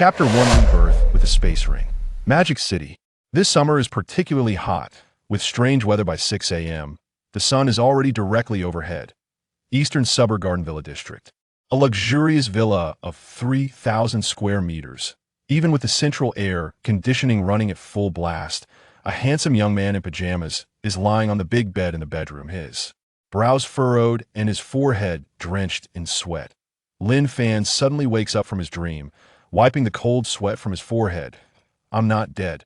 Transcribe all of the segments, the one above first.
Chapter 1: Rebirth with a Space Ring. Magic City. This summer is particularly hot, with strange weather by 6 a.m. The sun is already directly overhead. Eastern Suburb Garden Villa District. A luxurious villa of 3,000 square meters. Even with the central air conditioning running at full blast, a handsome young man in pajamas is lying on the big bed in the bedroom, his brows furrowed and his forehead drenched in sweat. Lin Fan suddenly wakes up from his dream, wiping the cold sweat from his forehead. I'm not dead.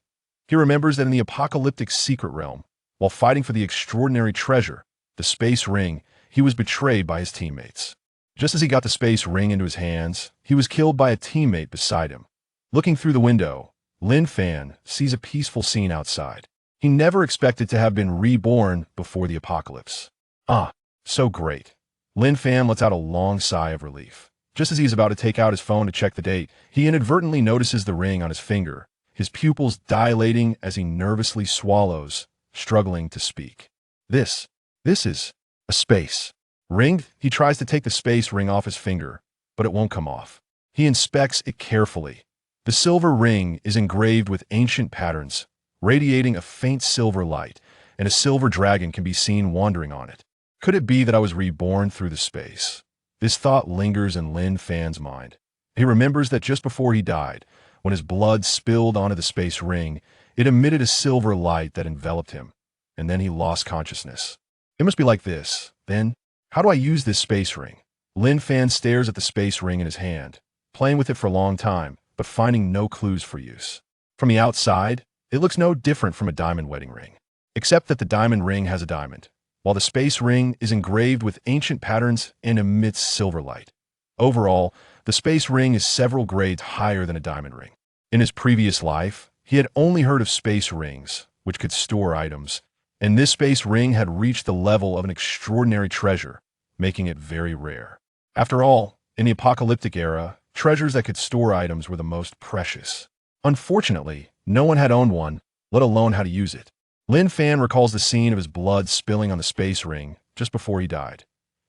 He remembers that in the apocalyptic secret realm, while fighting for the extraordinary treasure, the space ring, he was betrayed by his teammates. Just as he got the space ring into his hands, he was killed by a teammate beside him. Looking through the window, Lin Fan sees a peaceful scene outside. He never expected to have been reborn before the apocalypse. Ah, so great. Lin Fan lets out a long sigh of relief. Just as he's about to take out his phone to check the date, he inadvertently notices the ring on his finger, his pupils dilating as he nervously swallows, struggling to speak. This is a space ring. He tries to take the space ring off his finger, but it won't come off. He inspects it carefully. The silver ring is engraved with ancient patterns, radiating a faint silver light, and a silver dragon can be seen wandering on it. Could it be that I was reborn through the space? This thought lingers in Lin Fan's mind. He remembers that just before he died, when his blood spilled onto the space ring, it emitted a silver light that enveloped him, and then he lost consciousness. It must be like this. Then, how do I use this space ring? Lin Fan stares at the space ring in his hand, playing with it for a long time, but finding no clues for use. From the outside, it looks no different from a diamond wedding ring, except that the diamond ring has a diamond, while the space ring is engraved with ancient patterns and emits silver light. Overall, the space ring is several grades higher than a diamond ring. In his previous life, he had only heard of space rings, which could store items, and this space ring had reached the level of an extraordinary treasure, making it very rare. After all, in the apocalyptic era, treasures that could store items were the most precious. Unfortunately, no one had owned one, let alone how to use it. Lin Fan recalls the scene of his blood spilling on the space ring just before he died.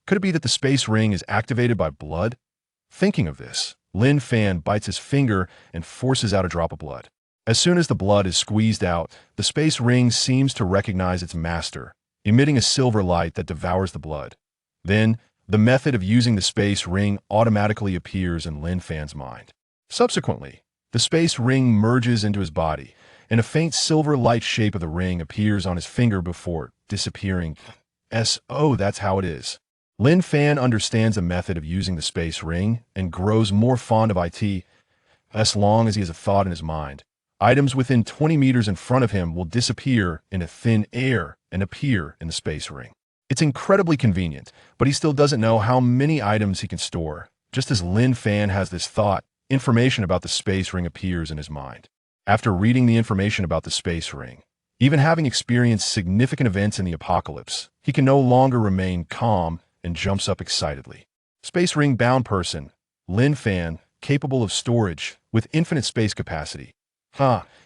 Could it be that the space ring is activated by blood? Thinking of this, Lin Fan bites his finger and forces out a drop of blood. As soon as the blood is squeezed out, the space ring seems to recognize its master, emitting a silver light that devours the blood. Then, the method of using the space ring automatically appears in Lin Fan's mind. Subsequently, the space ring merges into his body, and a faint silver light shape of the ring appears on his finger before disappearing. Oh, that's how it is. Lin Fan understands the method of using the space ring and grows more fond of it. As long as he has a thought in his mind, items within 20 meters in front of him will disappear into thin air and appear in the space ring. It's incredibly convenient, but he still doesn't know how many items he can store. Just as Lin Fan has this thought, information about the space ring appears in his mind. After reading the information about the space ring, even having experienced significant events in the apocalypse, he can no longer remain calm and jumps up excitedly. Space ring bound person, Lin Fan, capable of storage with infinite space capacity.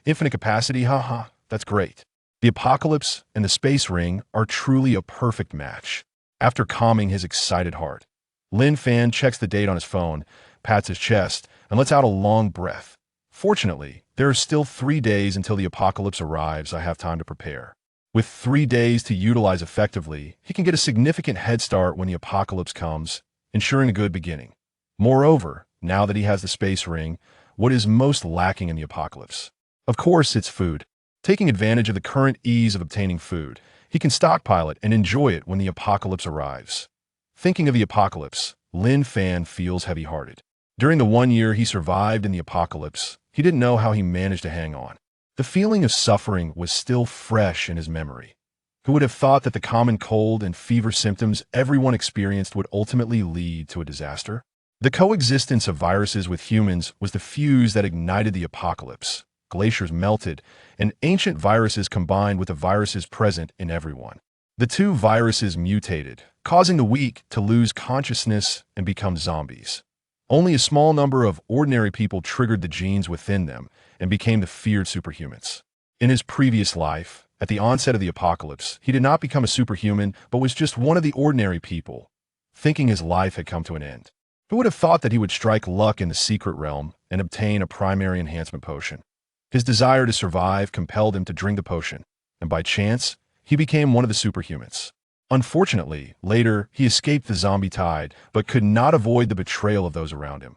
Infinite capacity, that's great. The apocalypse and the space ring are truly a perfect match. After calming his excited heart, Lin Fan checks the date on his phone, pats his chest, and lets out a long breath. Fortunately, there are still 3 days until the apocalypse arrives. I have time to prepare. With 3 days to utilize effectively, he can get a significant head start when the apocalypse comes, ensuring a good beginning. Moreover, now that he has the space ring, what is most lacking in the apocalypse? Of course, it's food. Taking advantage of the current ease of obtaining food, he can stockpile it and enjoy it when the apocalypse arrives. Thinking of the apocalypse, Lin Fan feels heavy-hearted. During the 1 year he survived in the apocalypse, he didn't know how he managed to hang on. The feeling of suffering was still fresh in his memory. Who would have thought that the common cold and fever symptoms everyone experienced would ultimately lead to a disaster? The coexistence of viruses with humans was the fuse that ignited the apocalypse. Glaciers melted, and ancient viruses combined with the viruses present in everyone. The two viruses mutated, causing the weak to lose consciousness and become zombies. Only a small number of ordinary people triggered the genes within them and became the feared superhumans. In his previous life, at the onset of the apocalypse, he did not become a superhuman, but was just one of the ordinary people, thinking his life had come to an end. Who would have thought that he would strike luck in the secret realm and obtain a primary enhancement potion? His desire to survive compelled him to drink the potion, and by chance, he became one of the superhumans. Unfortunately, later, he escaped the zombie tide, but could not avoid the betrayal of those around him.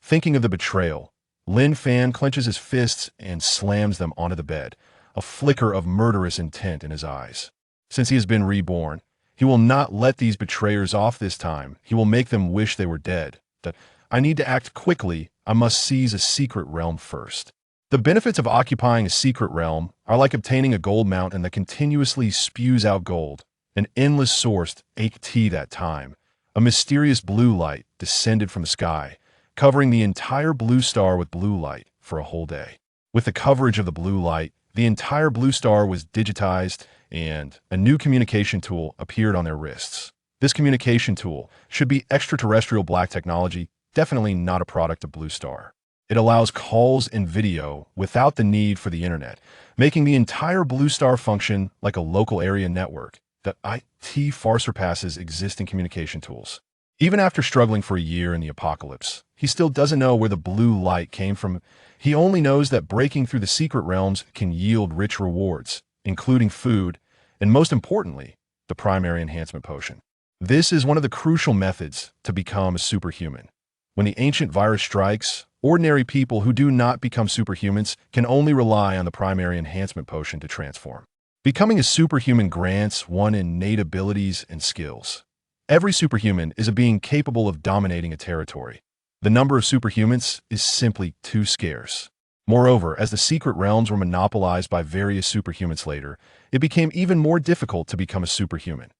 Thinking of the betrayal, Lin Fan clenches his fists and slams them onto the bed, a flicker of murderous intent in his eyes. Since he has been reborn, he will not let these betrayers off this time. He will make them wish they were dead. That I need to act quickly. I must seize a secret realm first. The benefits of occupying a secret realm are like obtaining a gold mountain that continuously spews out gold, an endless sourced AT that time. A mysterious blue light descended from the sky, covering the entire blue star with blue light for a whole day. With the coverage of the blue light, the entire blue star was digitized, and a new communication tool appeared on their wrists. This communication tool should be extraterrestrial black technology, definitely not a product of Blue Star. It allows calls and video without the need for the internet, making the entire Blue Star function like a local area network that IT far surpasses existing communication tools. Even after struggling for a year in the apocalypse, he still doesn't know where the blue light came from. He only knows that breaking through the secret realms can yield rich rewards, including food, and most importantly, the primary enhancement potion. This is one of the crucial methods to become a superhuman. When the ancient virus strikes, ordinary people who do not become superhumans can only rely on the primary enhancement potion to transform. Becoming a superhuman grants one innate abilities and skills. Every superhuman is a being capable of dominating a territory. The number of superhumans is simply too scarce. Moreover, as the secret realms were monopolized by various superhumans later, it became even more difficult to become a superhuman.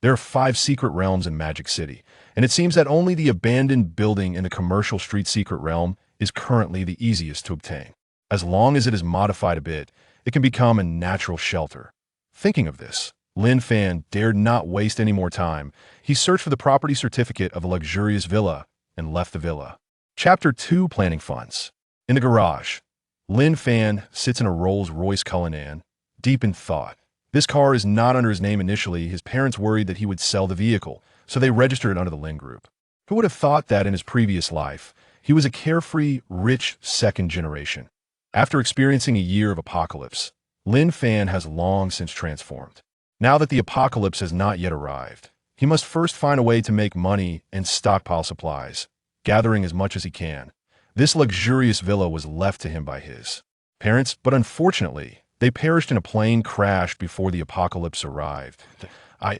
There are 5 secret realms in Magic City, and it seems that only the abandoned building in the commercial street secret realm is currently the easiest to obtain. As long as it is modified a bit, it can become a natural shelter. Thinking of this, Lin Fan dared not waste any more time. He searched for the property certificate of a luxurious villa and left the villa. Chapter 2: Planning Funds. In the garage, Lin Fan sits in a Rolls-Royce Cullinan, deep in thought. This car is not under his name initially. His parents worried that he would sell the vehicle, so they registered it under the Lin Group. Who would have thought that in his previous life, he was a carefree, rich second generation? After experiencing a year of apocalypse, Lin Fan has long since transformed. Now that the apocalypse has not yet arrived, he must first find a way to make money and stockpile supplies, gathering as much as he can. This luxurious villa was left to him by his parents, but unfortunately, they perished in a plane crash before the apocalypse arrived.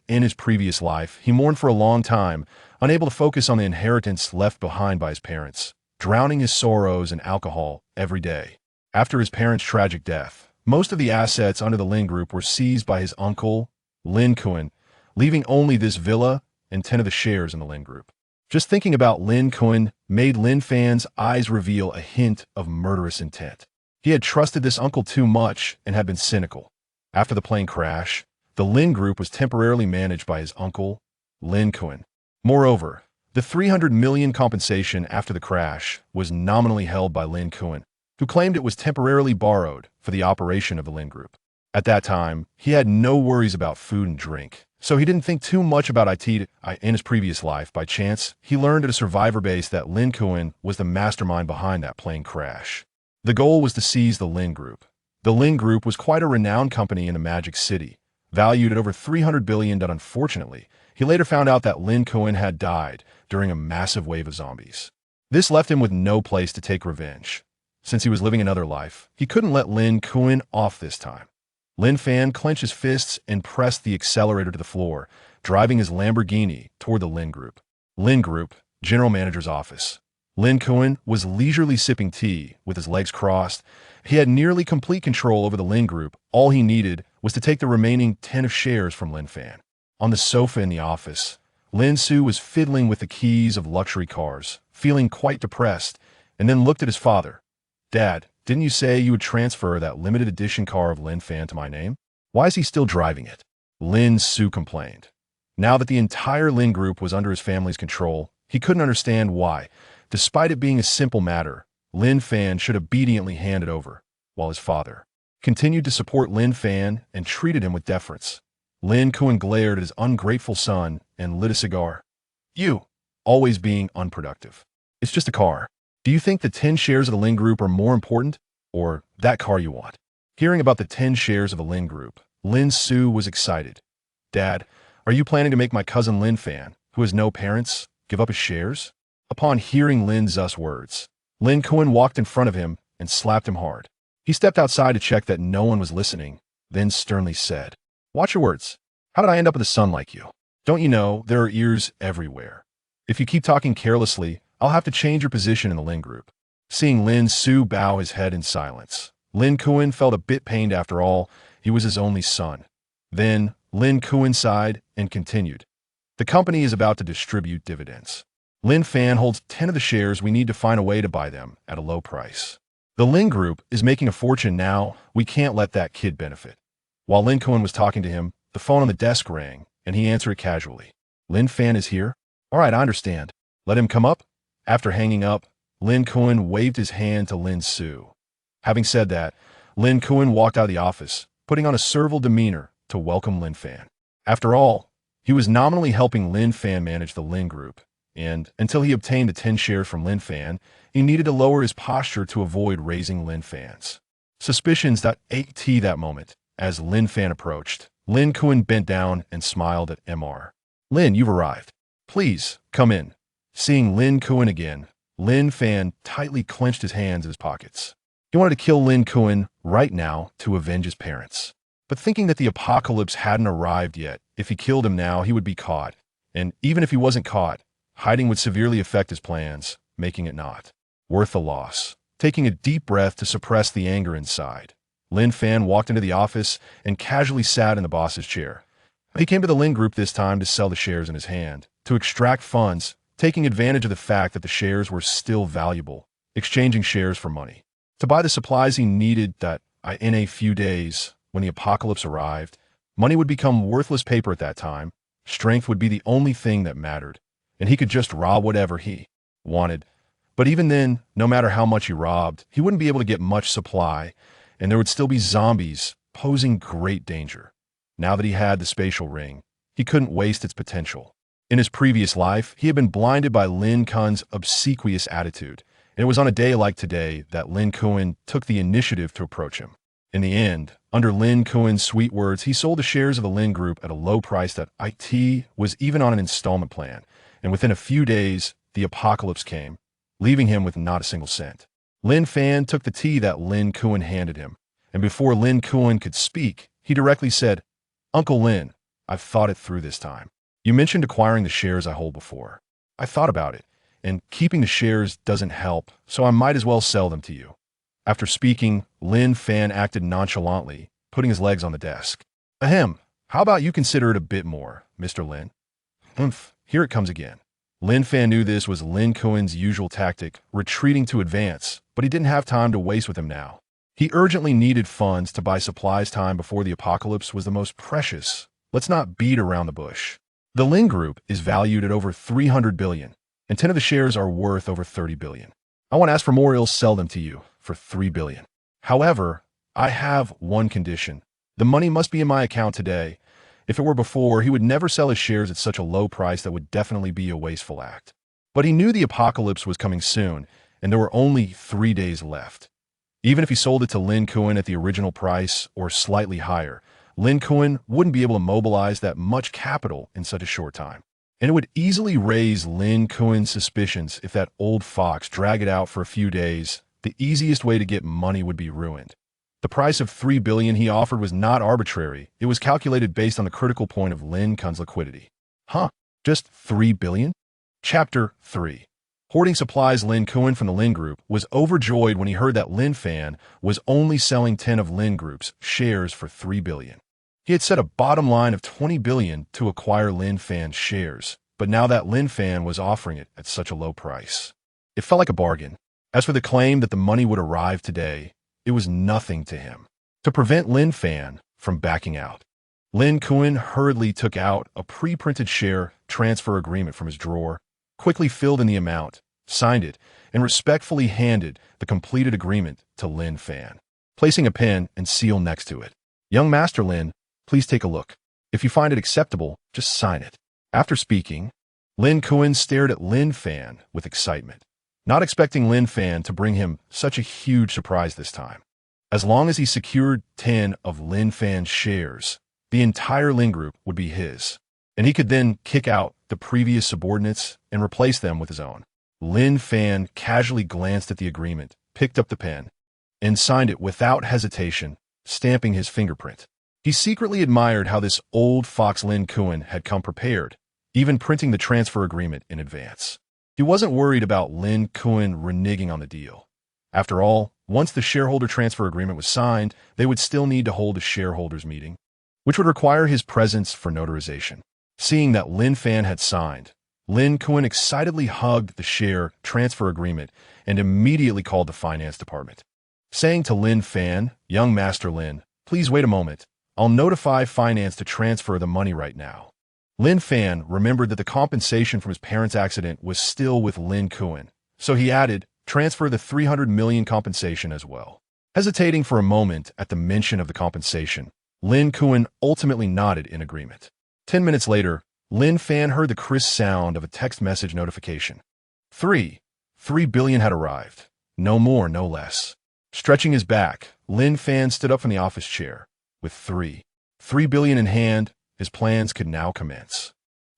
In his previous life, he mourned for a long time, unable to focus on the inheritance left behind by his parents, drowning his sorrows in alcohol every day. After his parents' tragic death, most of the assets under the Lin Group were seized by his uncle, Lin Kuan, leaving only this villa and 10 of the shares in the Lin Group. Just thinking about Lin Kuan made Lin Fan's eyes reveal a hint of murderous intent. He had trusted this uncle too much and had been cynical. After the plane crash, the Lin Group was temporarily managed by his uncle, Lin Kuan. Moreover, the 300 million compensation after the crash was nominally held by Lin Kuan, who claimed it was temporarily borrowed for the operation of the Lin Group. At that time, he had no worries about food and drink, so he didn't think too much about IT in his previous life. By chance, he learned at a survivor base that Lin Kuan was the mastermind behind that plane crash. The goal was to seize the Lin Group. The Lin Group was quite a renowned company in the Magic City, valued at over 300 billion, but unfortunately, he later found out that Lin Kuan had died during a massive wave of zombies. This left him with no place to take revenge. Since he was living another life, he couldn't let Lin Kuan off this time. Lin Fan clenched his fists and pressed the accelerator to the floor, driving his Lamborghini toward the Lin Group. Lin Group, General Manager's office. Lin Kuan was leisurely sipping tea with his legs crossed. He had nearly complete control over the Lin Group. All he needed was to take the remaining 10 of shares from Lin Fan. On the sofa in the office, Lin Su was fiddling with the keys of luxury cars, feeling quite depressed, and then looked at his father. "Dad, didn't you say you would transfer that limited edition car of Lin Fan to my name? Why is he still driving it?" Lin Su complained. Now that the entire Lin Group was under his family's control, he couldn't understand why. Despite it being a simple matter, Lin Fan should obediently hand it over, while his father continued to support Lin Fan and treated him with deference. Lin Kuan glared at his ungrateful son and lit a cigar. "You always being unproductive. It's just a car. Do you think the 10 shares of the Lin Group are more important, or that car you want? Hearing about the 10 shares of the Lin Group, Lin Su was excited. Dad, are you planning to make my cousin Lin Fan, who has no parents, give up his shares? Upon hearing Lin Zu's words, Lin Kuan walked in front of him and slapped him hard. He stepped outside to check that no one was listening, then sternly said, "Watch your words. How did I end up with a son like you? Don't you know there are ears everywhere? If you keep talking carelessly, I'll have to change your position in the Lin Group." Seeing Lin Su bow his head in silence, Lin Kuan felt a bit pained. After all, he was his only son. Then Lin Kuan sighed and continued, "The company is about to distribute dividends. Lin Fan holds 10 of the shares. We need to find a way to buy them at a low price. The Lin Group is making a fortune now. We can't let that kid benefit." While Lin Kuan was talking to him, the phone on the desk rang, and he answered it casually. "Lin Fan is here? All right, I understand. Let him come up." After hanging up, Lin Kuan waved his hand to Lin Su. Having said that, Lin Kuan walked out of the office, putting on a servile demeanor to welcome Lin Fan. After all, he was nominally helping Lin Fan manage the Lin Group, and until he obtained the 10 shares from Lin Fan, he needed to lower his posture to avoid raising Lin Fan's suspicions. At that moment, as Lin Fan approached, Lin Kuan bent down and smiled at Mr. "Lin, you've arrived. Please, come in." Seeing Lin Kuan again, Lin Fan tightly clenched his hands in his pockets. He wanted to kill Lin Kuan right now to avenge his parents. But thinking that the apocalypse hadn't arrived yet, if he killed him now, he would be caught. And even if he wasn't caught, hiding would severely affect his plans, making it not worth the loss. Taking a deep breath to suppress the anger inside, Lin Fan walked into the office and casually sat in the boss's chair. He came to the Lin Group this time to sell the shares in his hand, to extract funds, taking advantage of the fact that the shares were still valuable, exchanging shares for money, to buy the supplies he needed that in a few days, when the apocalypse arrived, money would become worthless paper at that time. Strength would be the only thing that mattered, and he could just rob whatever he wanted. But even then, no matter how much he robbed, he wouldn't be able to get much supply, and there would still be zombies posing great danger. Now that he had the spatial ring, he couldn't waste its potential. In his previous life, he had been blinded by Lin Kuan's obsequious attitude, and it was on a day like today that Lin Kuan took the initiative to approach him. In the end, under Lin Kuan's sweet words, he sold the shares of the Lin Group at a low price that was even on an installment plan, and within a few days, the apocalypse came, leaving him with not a single cent. Lin Fan took the tea that Lin Kuan handed him, and before Lin Kuan could speak, he directly said, "Uncle Lin, I've thought it through this time. You mentioned acquiring the shares I hold before. I thought about it, and keeping the shares doesn't help, so I might as well sell them to you." After speaking, Lin Fan acted nonchalantly, putting his legs on the desk. "Ahem, how about you consider it a bit more, Mr. Lin?" "Humph, here it comes again." Lin Fan knew this was Lin Kuan's usual tactic, retreating to advance, but he didn't have time to waste with him now. He urgently needed funds to buy supplies. Time before the apocalypse was the most precious. Let's not beat around the bush. The Lin Group is valued at over 300 billion, and 10 of the shares are worth over 30 billion. I want to ask for more. He'll sell them to you for 3 billion. However, I have one condition. The money must be in my account today. If it were before, he would never sell his shares at such a low price. That would definitely be a wasteful act. But he knew the apocalypse was coming soon, and there were only 3 days left. Even if he sold it to Lin Kuan at the original price or slightly higher, Lin Kuan wouldn't be able to mobilize that much capital in such a short time. And it would easily raise Lin Kuan's suspicions if that old fox dragged it out for a few days. The easiest way to get money would be ruined. The price of 3 billion he offered was not arbitrary. It was calculated based on the critical point of Lin Kuan's liquidity. Just 3 billion? Chapter 3. Hoarding supplies. Lin Kuan from the Lin Group was overjoyed when he heard that Lin Fan was only selling 10 of Lin Group's shares for 3 billion. He had set a bottom line of 20 billion to acquire Lin Fan's shares, but now that Lin Fan was offering it at such a low price, it felt like a bargain. As for the claim that the money would arrive today, it was nothing to him. To prevent Lin Fan from backing out, Lin Kuan hurriedly took out a pre-printed share transfer agreement from his drawer, quickly filled in the amount, signed it, and respectfully handed the completed agreement to Lin Fan, placing a pen and seal next to it. "Young Master Lin, please take a look. If you find it acceptable, just sign it." After speaking, Lin Kuan stared at Lin Fan with excitement, not expecting Lin Fan to bring him such a huge surprise this time. As long as he secured 10 of Lin Fan's shares, the entire Lin Group would be his, and he could then kick out the previous subordinates and replace them with his own. Lin Fan casually glanced at the agreement, picked up the pen, and signed it without hesitation, stamping his fingerprint. He secretly admired how this old fox Lin Kuan had come prepared, even printing the transfer agreement in advance. He wasn't worried about Lin Kuan reneging on the deal. After all, once the shareholder transfer agreement was signed, they would still need to hold a shareholders meeting, which would require his presence for notarization. Seeing that Lin Fan had signed, Lin Kuan excitedly hugged the share transfer agreement and immediately called the finance department, saying to Lin Fan, "Young Master Lin, please wait a moment. I'll notify finance to transfer the money right now." Lin Fan remembered that the compensation from his parents' accident was still with Lin Kuan, so he added, "Transfer the 300 million compensation as well." Hesitating for a moment at the mention of the compensation, Lin Kuan ultimately nodded in agreement. 10 minutes later, Lin Fan heard the crisp sound of a text message notification. 3 billion had arrived. No more, no less. Stretching his back, Lin Fan stood up from the office chair. With 3 billion in hand, his plans could now commence.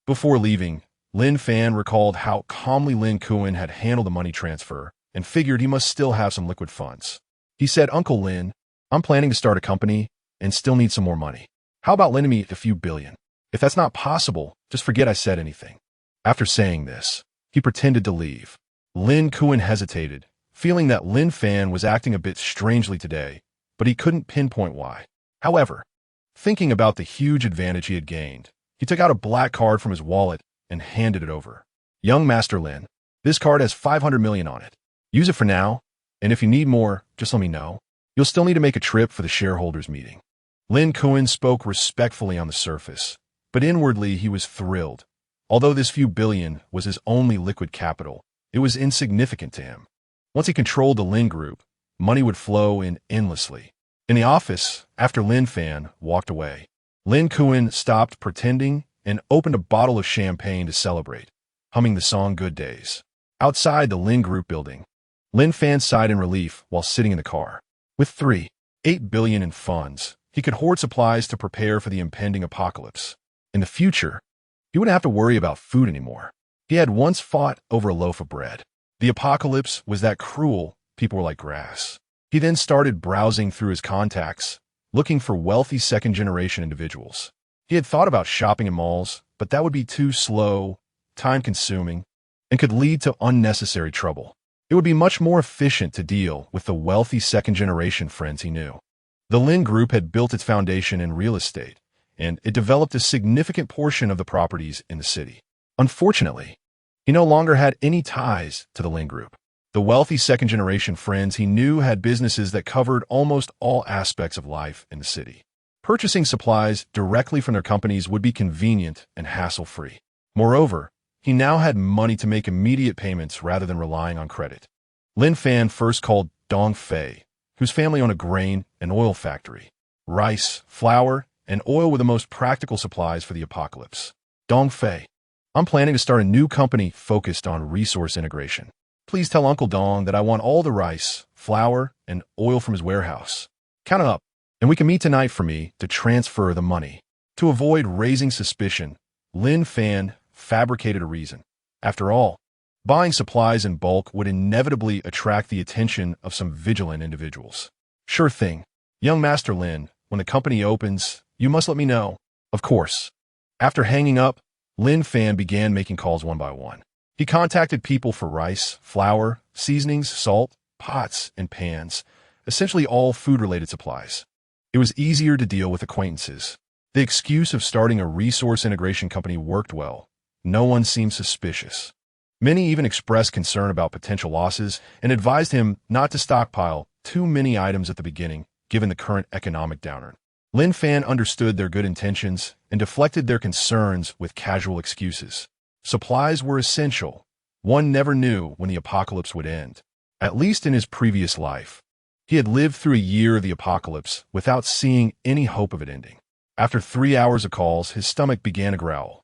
Before leaving, Lin Fan recalled how calmly Lin Kuan had handled the money transfer and figured he must still have some liquid funds. He said, "Uncle Lin, I'm planning to start a company and still need some more money. How about lending me a few billion? If that's not possible, just forget I said anything." After saying this, he pretended to leave. Lin Kuan hesitated, feeling that Lin Fan was acting a bit strangely today, but he couldn't pinpoint why. However, thinking about the huge advantage he had gained, he took out a black card from his wallet and handed it over. "Young Master Lin, this card has 500 million on it. Use it for now, and if you need more, just let me know. You'll still need to make a trip for the shareholders meeting." Lin Kuan spoke respectfully on the surface, but inwardly he was thrilled. Although this few billion was his only liquid capital, it was insignificant to him. Once he controlled the Lin Group, money would flow in endlessly. In the office, after Lin Fan walked away, Lin Kuan stopped pretending and opened a bottle of champagne to celebrate, humming the song Good Days. Outside the Lin Group building, Lin Fan sighed in relief while sitting in the car. With 8 billion in funds, he could hoard supplies to prepare for the impending apocalypse. In the future, he wouldn't have to worry about food anymore. He had once fought over a loaf of bread. The apocalypse was that cruel, people were like grass. He then started browsing through his contacts, looking for wealthy second-generation individuals. He had thought about shopping in malls, but that would be too slow, time-consuming, and could lead to unnecessary trouble. It would be much more efficient to deal with the wealthy second-generation friends he knew. The Lin Group had built its foundation in real estate, and it developed a significant portion of the properties in the city. Unfortunately, he no longer had any ties to the Lin Group. The wealthy second-generation friends he knew had businesses that covered almost all aspects of life in the city. Purchasing supplies directly from their companies would be convenient and hassle-free. Moreover, he now had money to make immediate payments rather than relying on credit. Lin Fan first called Dong Fei, whose family owned a grain and oil factory. Rice, flour, and oil were the most practical supplies for the apocalypse. "Dong Fei, I'm planning to start a new company focused on resource integration. Please tell Uncle Dong that I want all the rice, flour, and oil from his warehouse. Count it up, and we can meet tonight for me to transfer the money." To avoid raising suspicion, Lin Fan fabricated a reason. After all, buying supplies in bulk would inevitably attract the attention of some vigilant individuals. "Sure thing. Young Master Lin, when the company opens, you must let me know." Of course. After hanging up, Lin Fan began making calls one by one. He contacted people for rice, flour, seasonings, salt, pots, and pans, essentially all food-related supplies. It was easier to deal with acquaintances. The excuse of starting a resource integration company worked well. No one seemed suspicious. Many even expressed concern about potential losses and advised him not to stockpile too many items at the beginning, given the current economic downturn. Lin Fan understood their good intentions and deflected their concerns with casual excuses. Supplies were essential. One never knew when the apocalypse would end. At least in his previous life, he had lived through a year of the apocalypse without seeing any hope of it ending. After 3 hours of calls, his stomach began to growl.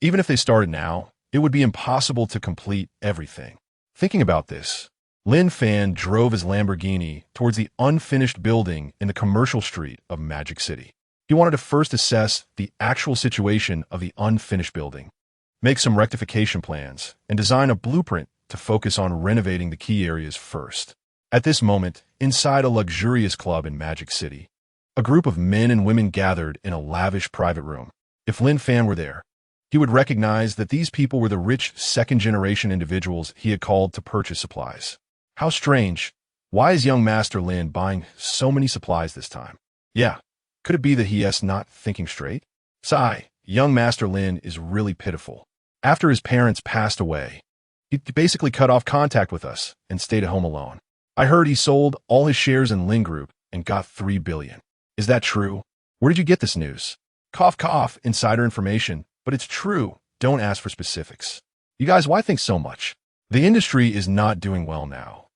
Even if they started now, it would be impossible to complete everything. Thinking about this, Lin Fan drove his Lamborghini towards the unfinished building in the commercial street of Magic City. He wanted to first assess the actual situation of the unfinished building, make some rectification plans, and design a blueprint to focus on renovating the key areas first. At this moment, inside a luxurious club in Magic City, a group of men and women gathered in a lavish private room. If Lin Fan were there, he would recognize that these people were the rich second-generation individuals he had called to purchase supplies. How strange. Why is young Master Lin buying so many supplies this time? Yeah, could it be that he is not thinking straight? Sigh, young Master Lin is really pitiful. After his parents passed away, he basically cut off contact with us and stayed at home alone. I heard he sold all his shares in Lin Group and got $3 billion. Is that true? Where did you get this news? Cough, cough, insider information, but it's true. Don't ask for specifics. You guys, why think so much? The industry is not doing well now.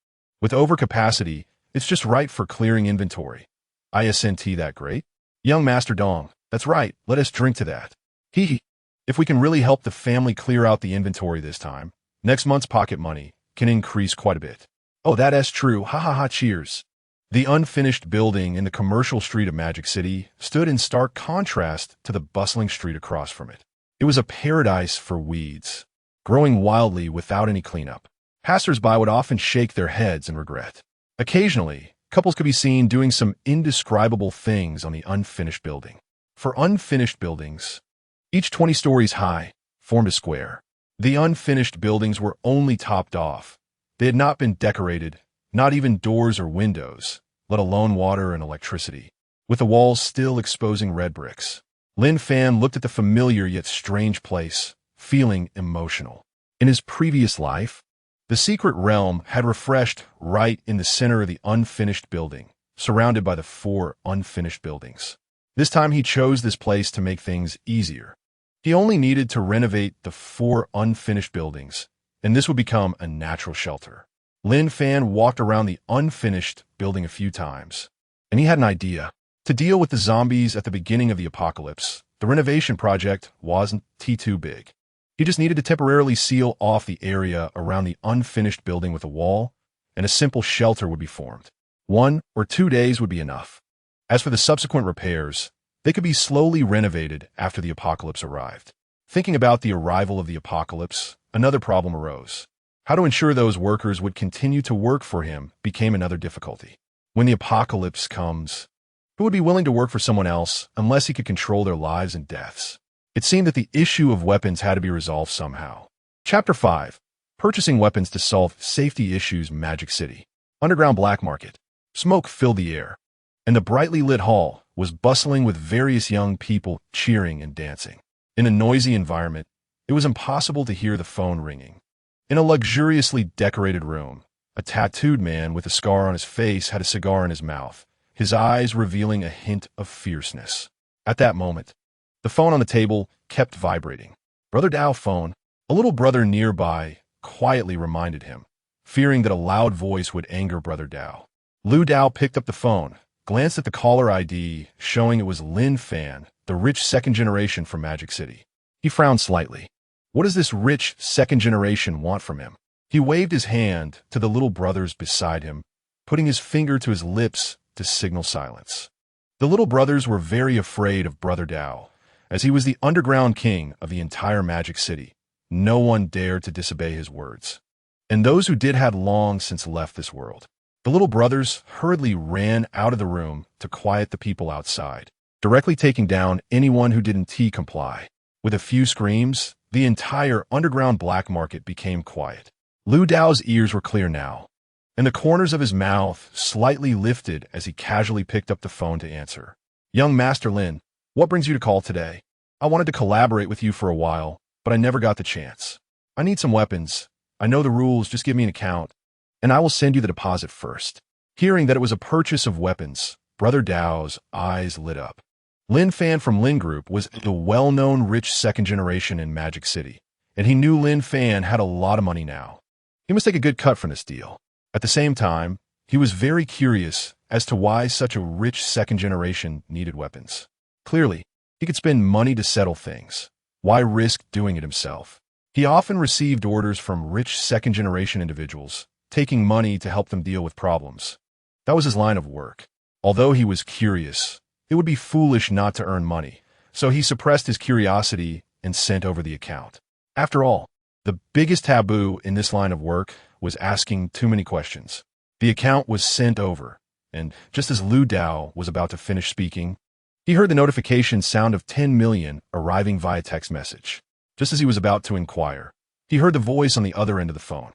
With overcapacity, it's just right for clearing inventory. Isn't that great? Young Master Dong, that's right, let us drink to that. Hee. If we can really help the family clear out the inventory this time, next month's pocket money can increase quite a bit. Oh, that is true, ha ha ha, cheers. The unfinished building in the commercial street of Magic City stood in stark contrast to the bustling street across from it. It was a paradise for weeds, growing wildly without any cleanup. Passers-by would often shake their heads in regret. Occasionally, couples could be seen doing some indescribable things on the unfinished building. For unfinished buildings, each 20 stories high, formed a square. The unfinished buildings were only topped off. They had not been decorated, not even doors or windows, let alone water and electricity, with the walls still exposing red bricks. Lin Fan looked at the familiar yet strange place, feeling emotional. In his previous life, the secret realm had refreshed right in the center of the unfinished building, surrounded by the 4 unfinished buildings. This time he chose this place to make things easier. He only needed to renovate the 4 unfinished buildings, and this would become a natural shelter. Lin Fan walked around the unfinished building a few times, and he had an idea. To deal with the zombies at the beginning of the apocalypse, the renovation project wasn't too big. He just needed to temporarily seal off the area around the unfinished building with a wall, and a simple shelter would be formed. 1 or 2 days would be enough. As for the subsequent repairs, they could be slowly renovated after the apocalypse arrived. Thinking about the arrival of the apocalypse, another problem arose. How to ensure those workers would continue to work for him became another difficulty. When the apocalypse comes, who would be willing to work for someone else unless he could control their lives and deaths? It seemed that the issue of weapons had to be resolved somehow. Chapter 5. Purchasing weapons to solve safety issues. Magic City. Underground black market. Smoke filled the air, and the brightly lit hall was bustling with various young people cheering and dancing. In a noisy environment, it was impossible to hear the phone ringing. In a luxuriously decorated room, a tattooed man with a scar on his face had a cigar in his mouth, his eyes revealing a hint of fierceness. At that moment, the phone on the table kept vibrating. Brother Dao phone. A little brother nearby quietly reminded him, fearing that a loud voice would anger Brother Dao. Lu Dao picked up the phone, glanced at the caller ID, showing it was Lin Fan, the rich second generation from Magic City. He frowned slightly. What does this rich second generation want from him? He waved his hand to the little brothers beside him, putting his finger to his lips to signal silence. The little brothers were very afraid of Brother Dao, as he was the underground king of the entire Magic City. No one dared to disobey his words, and those who did had long since left this world. The little brothers hurriedly ran out of the room to quiet the people outside, directly taking down anyone who didn't comply. With a few screams, the entire underground black market became quiet. Lu Dao's ears were clear now, and the corners of his mouth slightly lifted as he casually picked up the phone to answer. Young Master Lin, what brings you to call today? I wanted to collaborate with you for a while, but I never got the chance. I need some weapons. I know the rules, just give me an account, and I will send you the deposit first. Hearing that it was a purchase of weapons, Brother Dao's eyes lit up. Lin Fan from Lin Group was the well-known rich second generation in Magic City, and he knew Lin Fan had a lot of money now. He must take a good cut from this deal. At the same time, he was very curious as to why such a rich second generation needed weapons. Clearly, he could spend money to settle things. Why risk doing it himself? He often received orders from rich second-generation individuals, taking money to help them deal with problems. That was his line of work. Although he was curious, it would be foolish not to earn money, so he suppressed his curiosity and sent over the account. After all, the biggest taboo in this line of work was asking too many questions. The account was sent over, and just as Lu Dao was about to finish speaking, he heard the notification sound of 10 million arriving via text message. Just as he was about to inquire, he heard the voice on the other end of the phone.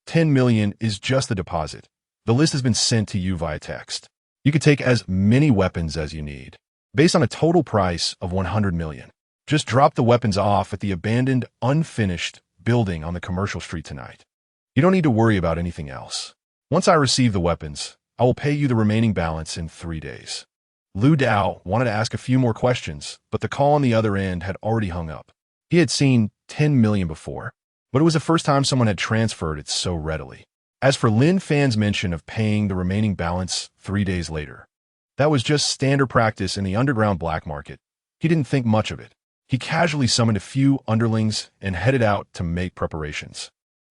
10 million is just the deposit. The list has been sent to you via text. You can take as many weapons as you need, based on a total price of 100 million. Just drop the weapons off at the abandoned, unfinished building on the commercial street tonight. You don't need to worry about anything else. Once I receive the weapons, I will pay you the remaining balance in 3 days. Lu Dao wanted to ask a few more questions, but the call on the other end had already hung up. He had seen 10 million before, but it was the first time someone had transferred it so readily. As for Lin Fan's mention of paying the remaining balance 3 days later, that was just standard practice in the underground black market. He didn't think much of it. He casually summoned a few underlings and headed out to make preparations.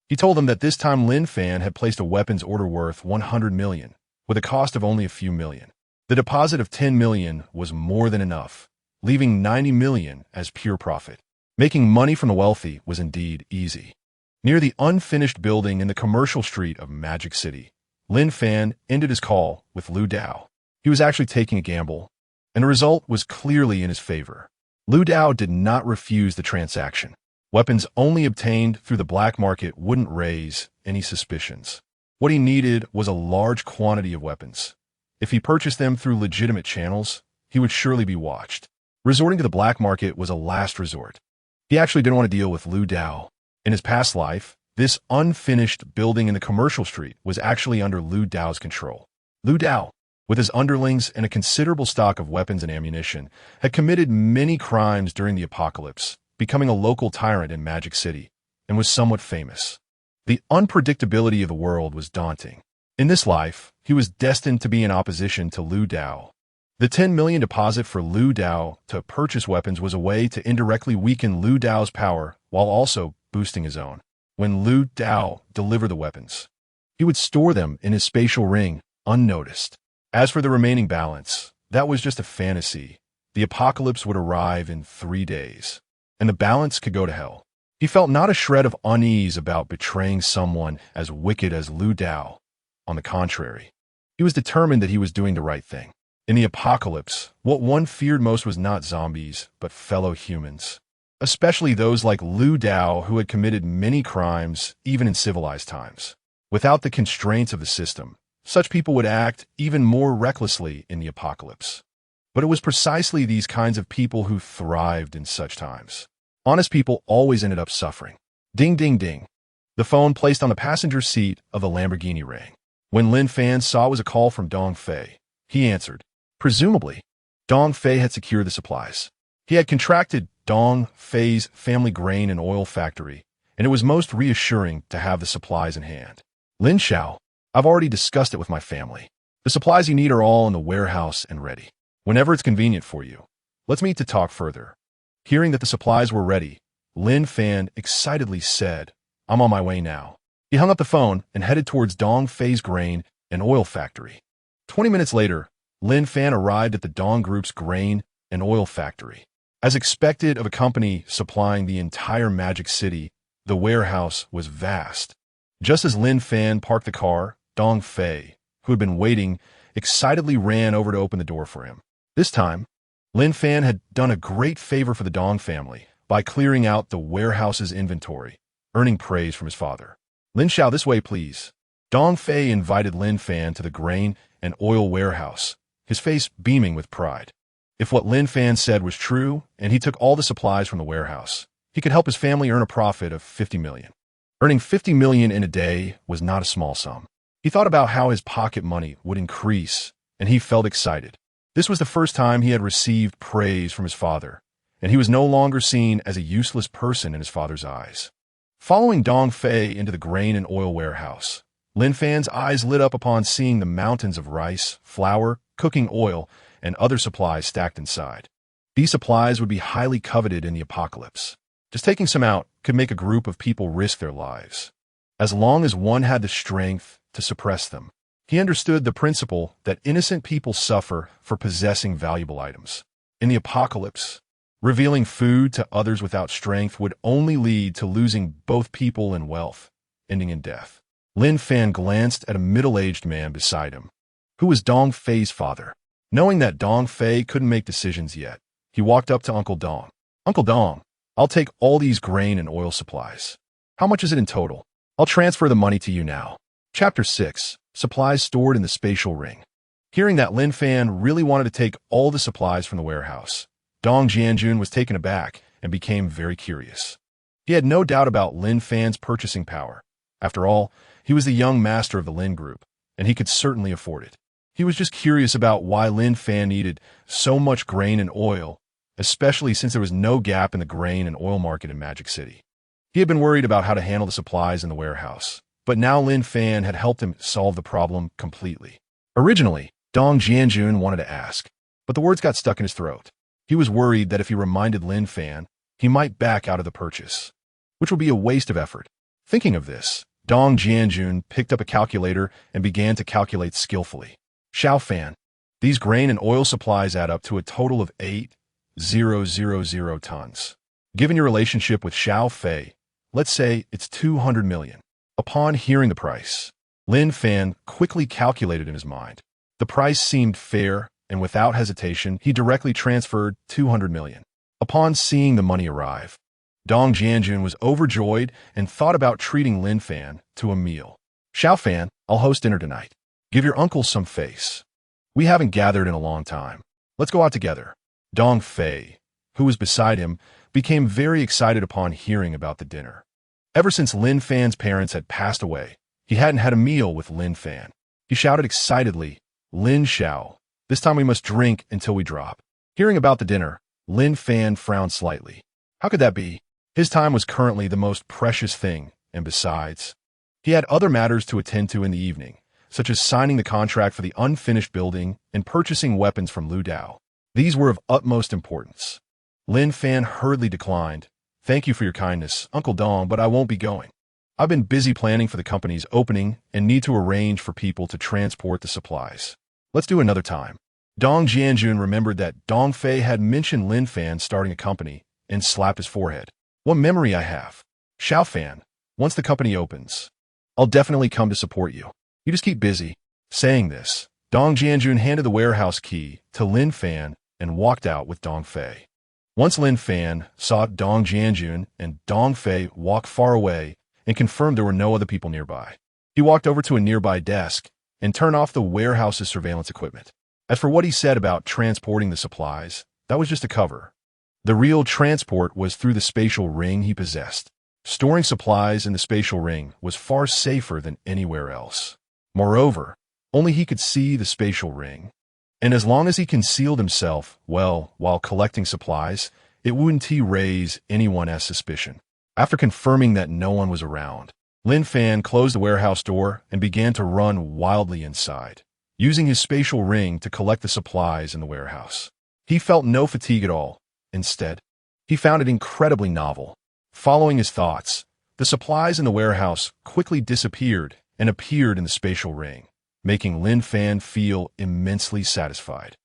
He told them that this time Lin Fan had placed a weapons order worth 100 million, with a cost of only a few million. The deposit of 10 million was more than enough, leaving 90 million as pure profit. Making money from the wealthy was indeed easy. Near the unfinished building in the commercial street of Magic City, Lin Fan ended his call with Lu Dao. He was actually taking a gamble, and the result was clearly in his favor. Lu Dao did not refuse the transaction. Weapons only obtained through the black market wouldn't raise any suspicions. What he needed was a large quantity of weapons. If he purchased them through legitimate channels, he would surely be watched. Resorting to the black market was a last resort. He actually didn't want to deal with Lu Dao. In his past life, this unfinished building in the commercial street was actually under Lu Dao's control. Lu Dao, with his underlings and a considerable stock of weapons and ammunition, had committed many crimes during the apocalypse, becoming a local tyrant in Magic City, and was somewhat famous. The unpredictability of the world was daunting. In this life, he was destined to be in opposition to Lu Dao. The 10 million deposit for Lu Dao to purchase weapons was a way to indirectly weaken Lu Dao's power while also boosting his own. When Lu Dao delivered the weapons, he would store them in his spatial ring, unnoticed. As for the remaining balance, that was just a fantasy. The apocalypse would arrive in 3 days, and the balance could go to hell. He felt not a shred of unease about betraying someone as wicked as Lu Dao. On the contrary, he was determined that he was doing the right thing. In the apocalypse, what one feared most was not zombies, but fellow humans. Especially those like Lu Dao who had committed many crimes, even in civilized times. Without the constraints of the system, such people would act even more recklessly in the apocalypse. But it was precisely these kinds of people who thrived in such times. Honest people always ended up suffering. Ding, ding, ding. The phone placed on the passenger seat of the Lamborghini rang. When Lin Fan saw it was a call from Dong Fei, he answered. Presumably, Dong Fei had secured the supplies. He had contracted Dong Fei's family grain and oil factory, and it was most reassuring to have the supplies in hand. Lin Xiao, I've already discussed it with my family. The supplies you need are all in the warehouse and ready. Whenever it's convenient for you, let's meet to talk further. Hearing that the supplies were ready, Lin Fan excitedly said, I'm on my way now. He hung up the phone and headed towards Dong Fei's grain and oil factory. 20 minutes later, Lin Fan arrived at the Dong Group's grain and oil factory. As expected of a company supplying the entire Magic City, the warehouse was vast. Just as Lin Fan parked the car, Dong Fei, who had been waiting, excitedly ran over to open the door for him. This time, Lin Fan had done a great favor for the Dong family by clearing out the warehouse's inventory, earning praise from his father. Lin Xiao, this way, please. Dong Fei invited Lin Fan to the grain and oil warehouse, his face beaming with pride. If what Lin Fan said was true, and he took all the supplies from the warehouse, he could help his family earn a profit of 50 million. Earning 50 million in a day was not a small sum. He thought about how his pocket money would increase, and he felt excited. This was the first time he had received praise from his father, and he was no longer seen as a useless person in his father's eyes. Following Dong Fei into the grain and oil warehouse, Lin Fan's eyes lit up upon seeing the mountains of rice, flour, cooking oil, and other supplies stacked inside. These supplies would be highly coveted in the apocalypse. Just taking some out could make a group of people risk their lives, as long as one had the strength to suppress them. He understood the principle that innocent people suffer for possessing valuable items. In the apocalypse, revealing food to others without strength would only lead to losing both people and wealth, ending in death. Lin Fan glanced at a middle-aged man beside him, who was Dong Fei's father. Knowing that Dong Fei couldn't make decisions yet, he walked up to Uncle Dong. "Uncle Dong, I'll take all these grain and oil supplies. How much is it in total? I'll transfer the money to you now." Chapter 6. Supplies stored in the spatial ring. Hearing that Lin Fan really wanted to take all the supplies from the warehouse, Dong Jianjun was taken aback and became very curious. He had no doubt about Lin Fan's purchasing power. After all, he was the young master of the Lin Group, and he could certainly afford it. He was just curious about why Lin Fan needed so much grain and oil, especially since there was no gap in the grain and oil market in Magic City. He had been worried about how to handle the supplies in the warehouse, but now Lin Fan had helped him solve the problem completely. Originally, Dong Jianjun wanted to ask, but the words got stuck in his throat. He was worried that if he reminded Lin Fan, he might back out of the purchase, which would be a waste of effort. Thinking of this, Dong Jianjun picked up a calculator and began to calculate skillfully. "Xiao Fan, these grain and oil supplies add up to a total of 8,000 tons. Given your relationship with Xiao Fei, let's say it's 200 million. Upon hearing the price, Lin Fan quickly calculated in his mind. The price seemed fair, and without hesitation, he directly transferred 200 million. Upon seeing the money arrive, Dong Jianjun was overjoyed and thought about treating Lin Fan to a meal. "Xiao Fan, I'll host dinner tonight. Give your uncle some face. We haven't gathered in a long time. Let's go out together." Dong Fei, who was beside him, became very excited upon hearing about the dinner. Ever since Lin Fan's parents had passed away, he hadn't had a meal with Lin Fan. He shouted excitedly, "Lin Xiao, this time we must drink until we drop." Hearing about the dinner, Lin Fan frowned slightly. How could that be? His time was currently the most precious thing, and besides, he had other matters to attend to in the evening, such as signing the contract for the unfinished building and purchasing weapons from Lu Dao. These were of utmost importance. Lin Fan hurriedly declined. "Thank you for your kindness, Uncle Dong, but I won't be going. I've been busy planning for the company's opening and need to arrange for people to transport the supplies. Let's do another time." Dong Jianjun remembered that Dong Fei had mentioned Lin Fan starting a company and slapped his forehead. "What memory I have. Xiao Fan, once the company opens, I'll definitely come to support you. You just keep busy." Saying this, Dong Jianjun handed the warehouse key to Lin Fan and walked out with Dong Fei. Once Lin Fan saw Dong Jianjun and Dong Fei walk far away and confirmed there were no other people nearby, he walked over to a nearby desk and turned off the warehouse's surveillance equipment. As for what he said about transporting the supplies, that was just a cover. The real transport was through the spatial ring he possessed. Storing supplies in the spatial ring was far safer than anywhere else. Moreover, only he could see the spatial ring. And as long as he concealed himself, well, while collecting supplies, it wouldn't raise anyone as suspicion. After confirming that no one was around, Lin Fan closed the warehouse door and began to run wildly inside, using his spatial ring to collect the supplies in the warehouse. He felt no fatigue at all. Instead, he found it incredibly novel. Following his thoughts, the supplies in the warehouse quickly disappeared and appeared in the spatial ring, making Lin Fan feel immensely satisfied.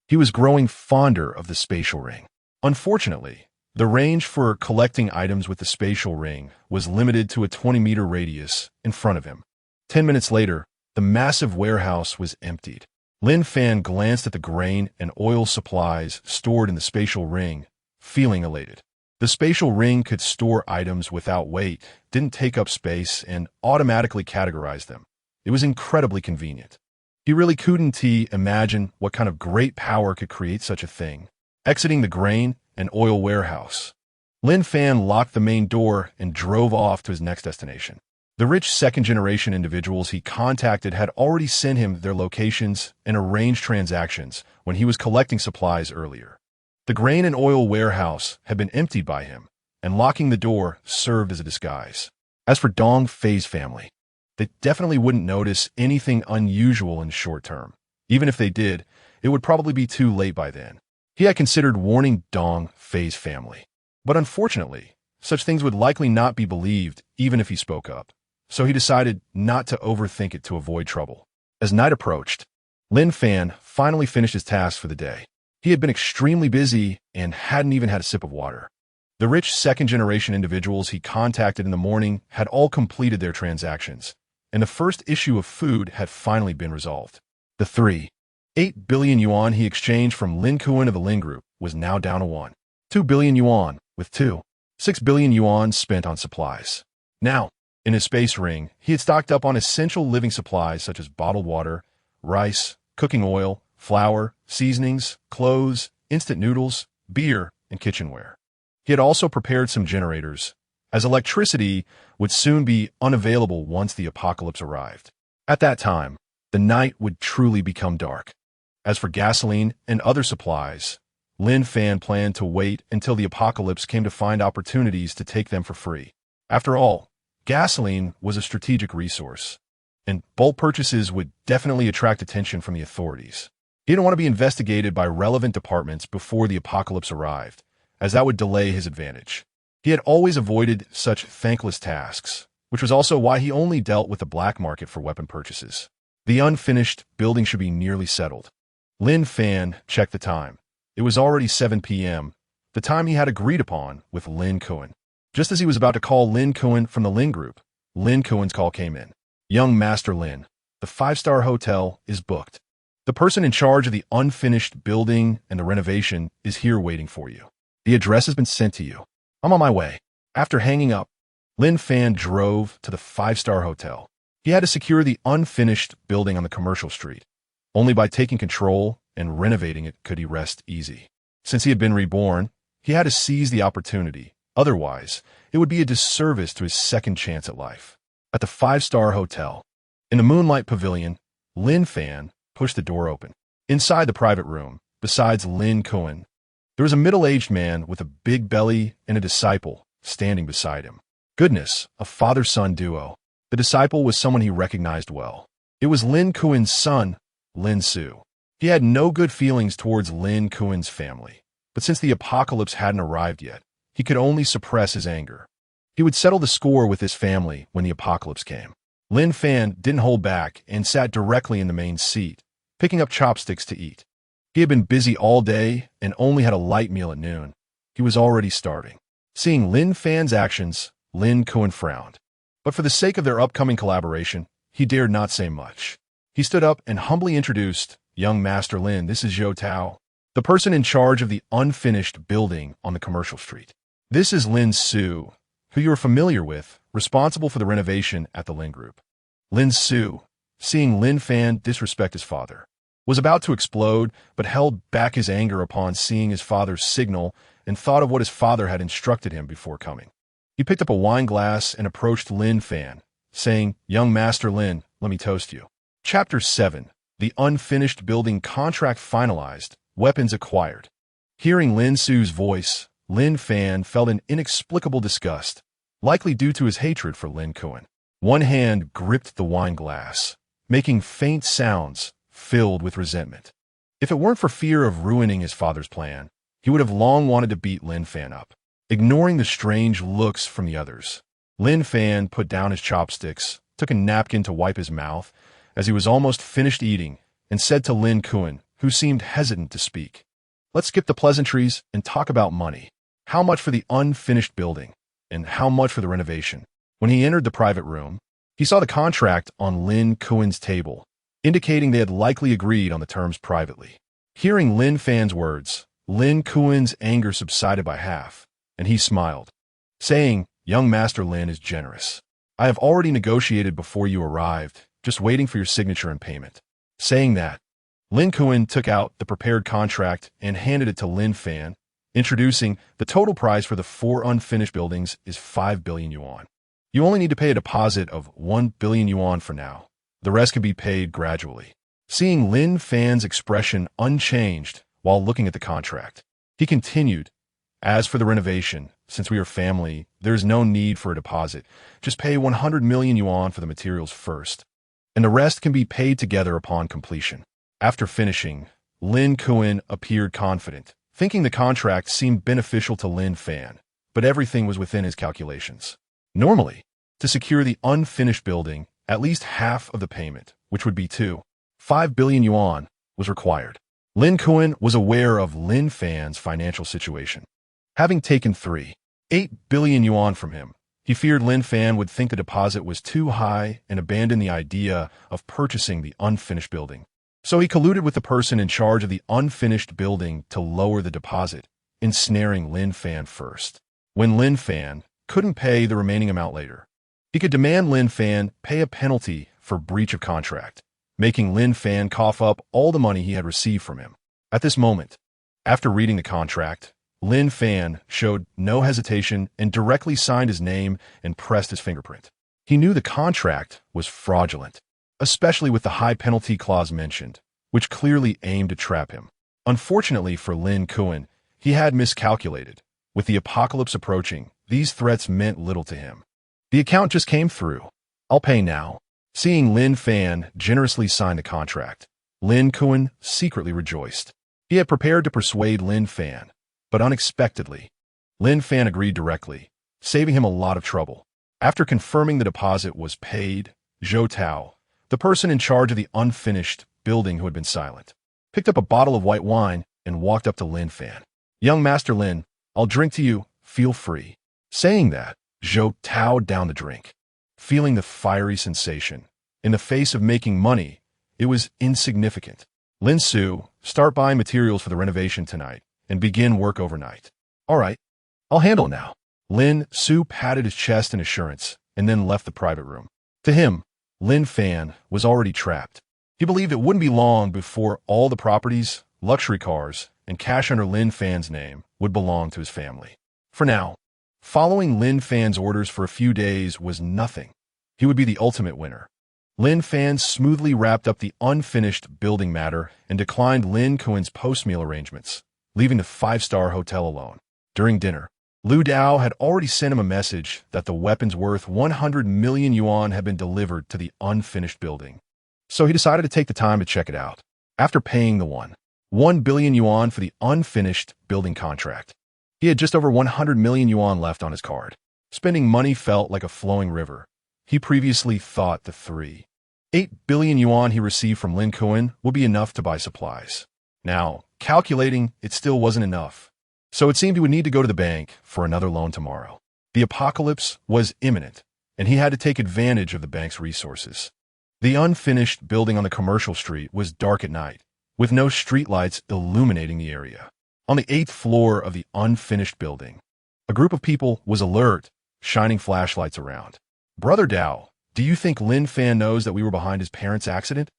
He was growing fonder of the spatial ring. Unfortunately, the range for collecting items with the spatial ring was limited to a 20-meter radius in front of him. 10 minutes later, the massive warehouse was emptied. Lin Fan glanced at the grain and oil supplies stored in the spatial ring, feeling elated. The spatial ring could store items without weight, didn't take up space, and automatically categorized them. It was incredibly convenient. He really couldn't imagine what kind of great power could create such a thing. Exiting the grain and oil warehouse, Lin Fan locked the main door and drove off to his next destination. The rich second-generation individuals he contacted had already sent him their locations and arranged transactions when he was collecting supplies earlier. The grain and oil warehouse had been emptied by him, and locking the door served as a disguise. As for Dong Fei's family, they definitely wouldn't notice anything unusual in short term. Even if they did, it would probably be too late by then. He had considered warning Dong Fei's family, but unfortunately, Such things would likely not be believed even if he spoke up. So he decided not to overthink it to avoid trouble. As night approached, Lin Fan finally finished his task for the day. He had been extremely busy and hadn't even had a sip of water. The rich second-generation individuals he contacted in the morning had all completed their transactions, and the first issue of food had finally been resolved. The 3.8 billion yuan he exchanged from Lin Kuan of the Lin Group was now down to 1.2 billion yuan, with 2.6 billion yuan spent on supplies. Now, in his space ring, he had stocked up on essential living supplies such as bottled water, rice, cooking oil, flour, seasonings, clothes, instant noodles, beer, and kitchenware. He had also prepared some generators, as electricity would soon be unavailable once the apocalypse arrived. At that time, the night would truly become dark. As for gasoline and other supplies, Lin Fan planned to wait until the apocalypse came to find opportunities to take them for free. After all, gasoline was a strategic resource, and bulk purchases would definitely attract attention from the authorities. He didn't want to be investigated by relevant departments before the apocalypse arrived, as that would delay his advantage. He had always avoided such thankless tasks, which was also why he only dealt with the black market for weapon purchases. The unfinished building should be nearly settled. Lin Fan checked the time. It was already 7 p.m., the time he had agreed upon with Lin Kuan. Just as he was about to call Lin Kuan from the Lin Group, Lin Kuan's call came in. "Young Master Lin, the 5-star hotel is booked. The person in charge of the unfinished building and the renovation is here waiting for you. The address has been sent to you. I'm on my way." After hanging up, Lin Fan drove to the 5-star hotel. He had to secure the unfinished building on the commercial street. Only by taking control and renovating it could he rest easy. Since he had been reborn, he had to seize the opportunity. Otherwise, it would be a disservice to his second chance at life. At the 5-star hotel, in the moonlight pavilion, Lin Fan pushed the door open. Inside the private room, besides Lin Kuan, there was a middle-aged man with a big belly and a disciple standing beside him. Goodness, a father-son duo. The disciple was someone he recognized well. It was Lin Kuan's son, Lin Su. He had no good feelings towards Lin Kuan's family, but since the apocalypse hadn't arrived yet, he could only suppress his anger. He would settle the score with his family when the apocalypse came. Lin Fan didn't hold back and sat directly in the main seat, picking up chopsticks to eat. He had been busy all day and only had a light meal at noon. He was already starving. Seeing Lin Fan's actions, Lin Kuan frowned. But for the sake of their upcoming collaboration, he dared not say much. He stood up and humbly introduced, "Young Master Lin, this is Zhou Tao, the person in charge of the unfinished building on the commercial street. This is Lin Su, who you are familiar with, responsible for the renovation at the Lin Group." Lin Su, seeing Lin Fan disrespect his father, was about to explode, but held back his anger upon seeing his father's signal and thought of what his father had instructed him before coming. He picked up a wine glass and approached Lin Fan, saying, "Young Master Lin, let me toast you." Chapter 7. The unfinished building contract finalized, weapons acquired. Hearing Lin Su's voice, Lin Fan felt an inexplicable disgust, likely due to his hatred for Lin Kuan. One hand gripped the wine glass, making faint sounds filled with resentment. If it weren't for fear of ruining his father's plan, he would have long wanted to beat Lin Fan up. Ignoring the strange looks from the others, Lin Fan put down his chopsticks, took a napkin to wipe his mouth as he was almost finished eating, and said to Lin Kuan, who seemed hesitant to speak, "Let's skip the pleasantries and talk about money. How much for the unfinished building, and how much for the renovation?" When he entered the private room, he saw the contract on Lin Kuan's table, indicating they had likely agreed on the terms privately. Hearing Lin Fan's words, Lin Kuan's anger subsided by half, and he smiled, saying, "Young Master Lin is generous. I have already negotiated before you arrived, just waiting for your signature and payment." Saying that, Lin Kuan took out the prepared contract and handed it to Lin Fan, introducing, "The total price for the 4 unfinished buildings is 5 billion yuan. You only need to pay a deposit of 1 billion yuan for now. The rest can be paid gradually." Seeing Lin Fan's expression unchanged while looking at the contract, he continued, "As for the renovation, since we are family, there is no need for a deposit. Just pay 100 million yuan for the materials first, and the rest can be paid together upon completion." After finishing, Lin Kuan appeared confident, thinking the contract seemed beneficial to Lin Fan, but everything was within his calculations. Normally, to secure the unfinished building, at least half of the payment, which would be 2.5 billion yuan, was required. Lin Kuan was aware of Lin Fan's financial situation. Having taken 3.8 billion yuan from him, he feared Lin Fan would think the deposit was too high and abandon the idea of purchasing the unfinished building. So he colluded with the person in charge of the unfinished building to lower the deposit, ensnaring Lin Fan first. When Lin Fan couldn't pay the remaining amount later, he could demand Lin Fan pay a penalty for breach of contract, making Lin Fan cough up all the money he had received from him. At this moment, after reading the contract, Lin Fan showed no hesitation and directly signed his name and pressed his fingerprint. He knew the contract was fraudulent, especially with the high penalty clause mentioned, which clearly aimed to trap him. Unfortunately for Lin Kuan, he had miscalculated. With the apocalypse approaching, these threats meant little to him. The account just came through. I'll pay now. Seeing Lin Fan generously sign the contract, Lin Kuan secretly rejoiced. He had prepared to persuade Lin Fan, but unexpectedly, Lin Fan agreed directly, saving him a lot of trouble. After confirming the deposit was paid, Zhou Tao, the person in charge of the unfinished building who had been silent, picked up a bottle of white wine and walked up to Lin Fan. "Young Master Lin, I'll drink to you, feel free." Saying that, Zhou Tao downed the drink. Feeling the fiery sensation, in the face of making money, it was insignificant. "Lin Su, start buying materials for the renovation tonight and begin work overnight." "All right, I'll handle it now." Lin Su patted his chest in assurance and then left the private room. To him, Lin Fan was already trapped. He believed it wouldn't be long before all the properties, luxury cars, and cash under Lin Fan's name would belong to his family. For now, following Lin Fan's orders for a few days was nothing. He would be the ultimate winner. Lin Fan smoothly wrapped up the unfinished building matter and declined Lin Kuan's post-meal arrangements, leaving the five-star hotel alone. During dinner, Lu Dao had already sent him a message that the weapons worth 100 million yuan had been delivered to the unfinished building. So he decided to take the time to check it out. After paying the 1 billion yuan for the unfinished building contract, he had just over 100 million yuan left on his card. Spending money felt like a flowing river. He previously thought the 3.8 billion yuan he received from Lin Kuan would be enough to buy supplies. Now, calculating, it still wasn't enough. So it seemed he would need to go to the bank for another loan tomorrow. The apocalypse was imminent, and he had to take advantage of the bank's resources. The unfinished building on the commercial street was dark at night, with no streetlights illuminating the area. On the 8th floor of the unfinished building, a group of people was alert, shining flashlights around. "Brother Dao, do you think Lin Fan knows that we were behind his parents' accident?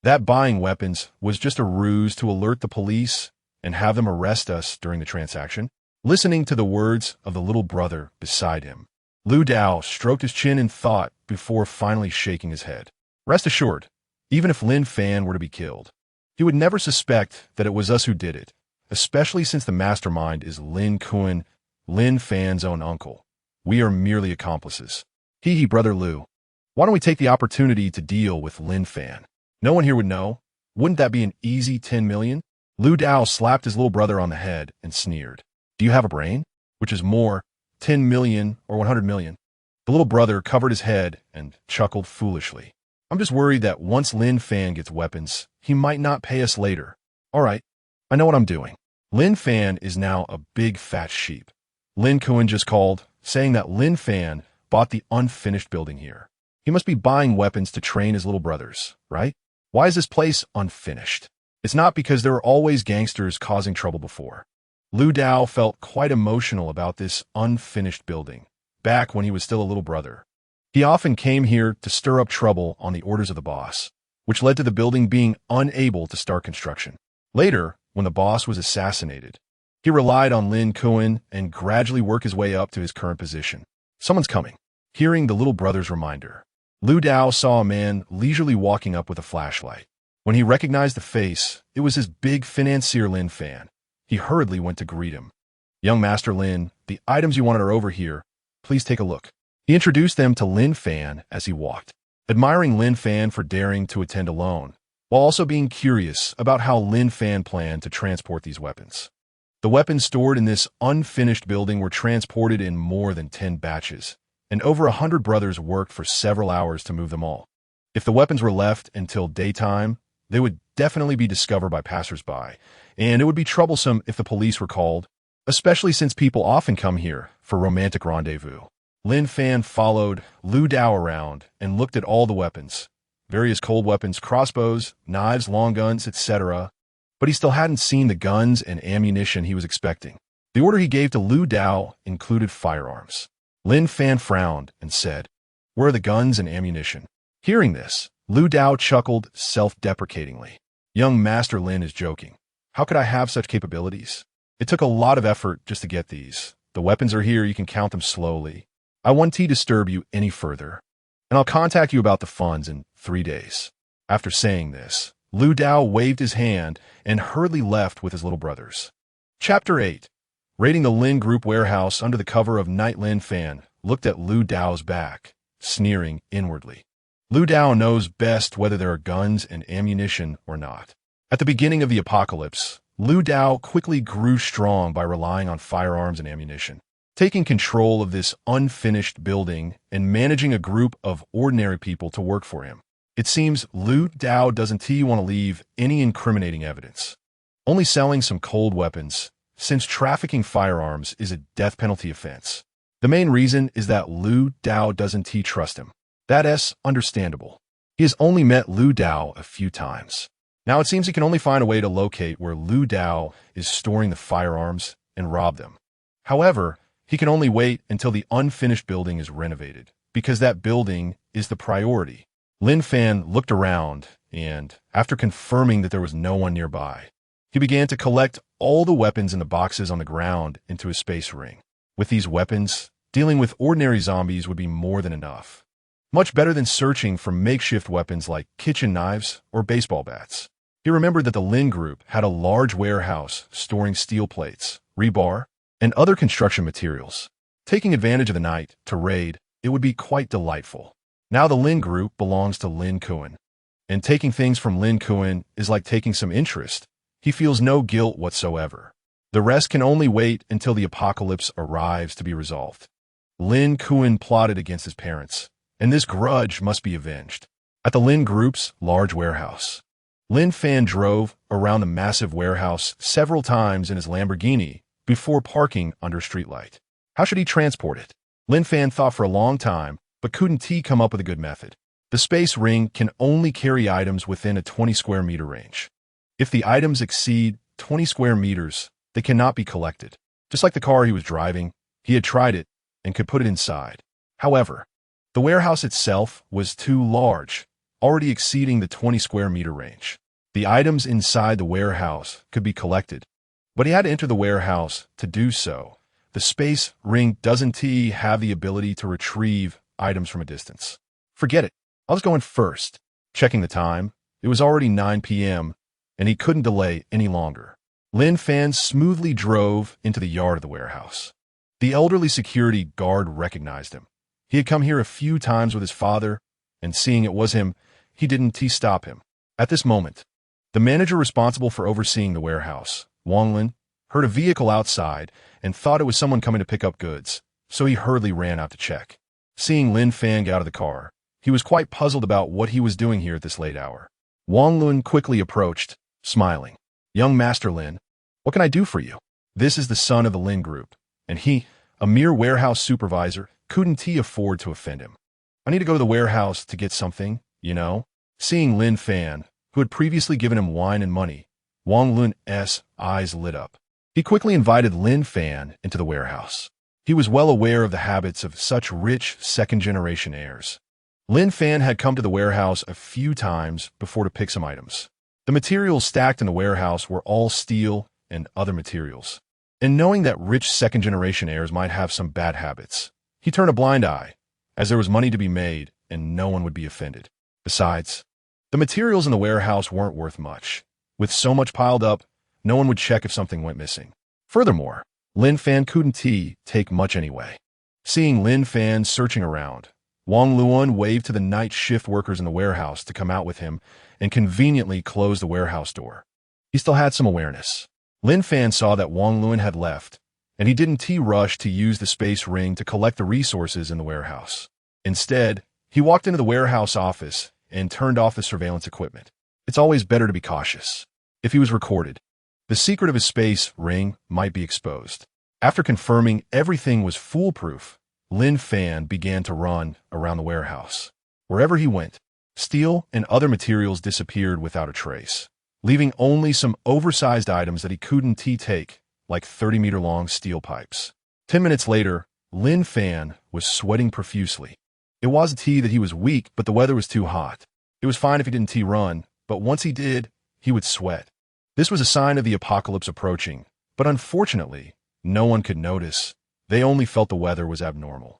That buying weapons was just a ruse to alert the police and have them arrest us during the transaction?" Listening to the words of the little brother beside him, Lu Dao stroked his chin in thought before finally shaking his head. Rest assured, even if Lin Fan were to be killed, he would never suspect that it was us who did it, especially since the mastermind is Lin Kuan, Lin Fan's own uncle. We are merely accomplices. Hee, Brother Lu. Why don't we take the opportunity to deal with Lin Fan? No one here would know. Wouldn't that be an easy 10 million? Lu Dao slapped his little brother on the head and sneered. "Do you have a brain? Which is more, 10 million or 100 million? The little brother covered his head and chuckled foolishly. "I'm just worried that once Lin Fan gets weapons, he might not pay us later." "All right, I know what I'm doing." Lin Fan is now a big fat sheep. Lin Kuan just called, saying that Lin Fan bought the unfinished building here. He must be buying weapons to train his little brothers, right? Why is this place unfinished? It's not because there were always gangsters causing trouble before. Lu Dao felt quite emotional about this unfinished building, back when he was still a little brother. He often came here to stir up trouble on the orders of the boss, which led to the building being unable to start construction. Later, when the boss was assassinated, he relied on Lin Kuan and gradually worked his way up to his current position. Someone's coming. Hearing the little brother's reminder, Lu Dao saw a man leisurely walking up with a flashlight. When he recognized the face, it was his big financier Lin Fan. He hurriedly went to greet him. "Young Master Lin, the items you wanted are over here. Please take a look." He introduced them to Lin Fan as he walked, admiring Lin Fan for daring to attend alone, while also being curious about how Lin Fan planned to transport these weapons. The weapons stored in this unfinished building were transported in more than 10 batches, and over 100 brothers worked for several hours to move them all. If the weapons were left until daytime, they would definitely be discovered by passersby, and it would be troublesome if the police were called, especially since people often come here for romantic rendezvous. Lin Fan followed Lu Dao around and looked at all the weapons, various cold weapons, crossbows, knives, long guns, etc., but he still hadn't seen the guns and ammunition he was expecting. The order he gave to Lu Dao included firearms. Lin Fan frowned and said, "Where are the guns and ammunition?" Hearing this, Lu Dao chuckled self-deprecatingly. "Young Master Lin is joking. How could I have such capabilities? It took a lot of effort just to get these. The weapons are here, you can count them slowly. I won't disturb you any further, and I'll contact you about the funds in 3 days." After saying this, Lu Dao waved his hand and hurriedly left with his little brothers. Chapter 8. Raiding the Lin Group warehouse under the cover of night. Lin Fan looked at Lu Dao's back, sneering inwardly. Lu Dao knows best whether there are guns and ammunition or not. At the beginning of the apocalypse, Lu Dao quickly grew strong by relying on firearms and ammunition. Taking control of this unfinished building and managing a group of ordinary people to work for him. It seems Lu Dao doesn't want to leave any incriminating evidence. Only selling some cold weapons, since trafficking firearms is a death penalty offense. The main reason is that Lu Dao doesn't trust him. That's understandable. He has only met Lu Dao a few times. Now it seems he can only find a way to locate where Lu Dao is storing the firearms and rob them. However, he can only wait until the unfinished building is renovated, because that building is the priority. Lin Fan looked around, and after confirming that there was no one nearby, he began to collect all the weapons in the boxes on the ground into a space ring. With these weapons, dealing with ordinary zombies would be more than enough. Much better than searching for makeshift weapons like kitchen knives or baseball bats. He remembered that the Lin Group had a large warehouse storing steel plates, rebar, and other construction materials. Taking advantage of the night to raid, it would be quite delightful. Now the Lin Group belongs to Lin Kuan, and taking things from Lin Kuan is like taking some interest. He feels no guilt whatsoever. The rest can only wait until the apocalypse arrives to be resolved. Lin Kuan plotted against his parents, and this grudge must be avenged. At the Lin Group's large warehouse, Lin Fan drove around the massive warehouse several times in his Lamborghini before parking under a streetlight. How should he transport it? Lin Fan thought for a long time, but couldn't come up with a good method. The space ring can only carry items within a 20 square meter range. If the items exceed 20 square meters, they cannot be collected. Just like the car he was driving, he had tried it and could put it inside. However, the warehouse itself was too large, already exceeding the 20 square meter range. The items inside the warehouse could be collected, but he had to enter the warehouse to do so. The space ring doesn't have the ability to retrieve items from a distance. Forget it. I was going first. Checking the time, it was already 9 p.m., and he couldn't delay any longer. Lin Fan smoothly drove into the yard of the warehouse. The elderly security guard recognized him. He had come here a few times with his father, and seeing it was him, he didn't stop him. At this moment, the manager responsible for overseeing the warehouse, Wang Lin, heard a vehicle outside and thought it was someone coming to pick up goods, so he hurriedly ran out to check. Seeing Lin Fan get out of the car, he was quite puzzled about what he was doing here at this late hour. Wang Lin quickly approached, smiling. "Young Master Lin, what can I do for you?" This is the son of the Lin Group, and he, a mere warehouse supervisor, couldn't afford to offend him. "I need to go to the warehouse to get something, you know." Seeing Lin Fan, who had previously given him wine and money, Wang Lin's eyes lit up. He quickly invited Lin Fan into the warehouse. He was well aware of the habits of such rich second-generation heirs. Lin Fan had come to the warehouse a few times before to pick some items. The materials stacked in the warehouse were all steel and other materials. And knowing that rich second-generation heirs might have some bad habits, he turned a blind eye, as there was money to be made and no one would be offended. Besides, the materials in the warehouse weren't worth much. With so much piled up, no one would check if something went missing. Furthermore, Lin Fan couldn't take much anyway. Seeing Lin Fan searching around, Wang Luan waved to the night shift workers in the warehouse to come out with him and conveniently closed the warehouse door. He still had some awareness. Lin Fan saw that Wang Luan had left, and he didn't rush to use the space ring to collect the resources in the warehouse. Instead, he walked into the warehouse office and turned off the surveillance equipment. It's always better to be cautious. If he was recorded, the secret of his space ring might be exposed. After confirming everything was foolproof, Lin Fan began to run around the warehouse. Wherever he went, steel and other materials disappeared without a trace, leaving only some oversized items that he couldn't take, like 30-meter-long steel pipes. 10 minutes later, Lin Fan was sweating profusely. It wasn't that he was weak, but the weather was too hot. It was fine if he didn't run, but once he did, he would sweat. This was a sign of the apocalypse approaching, but unfortunately, no one could notice. They only felt the weather was abnormal.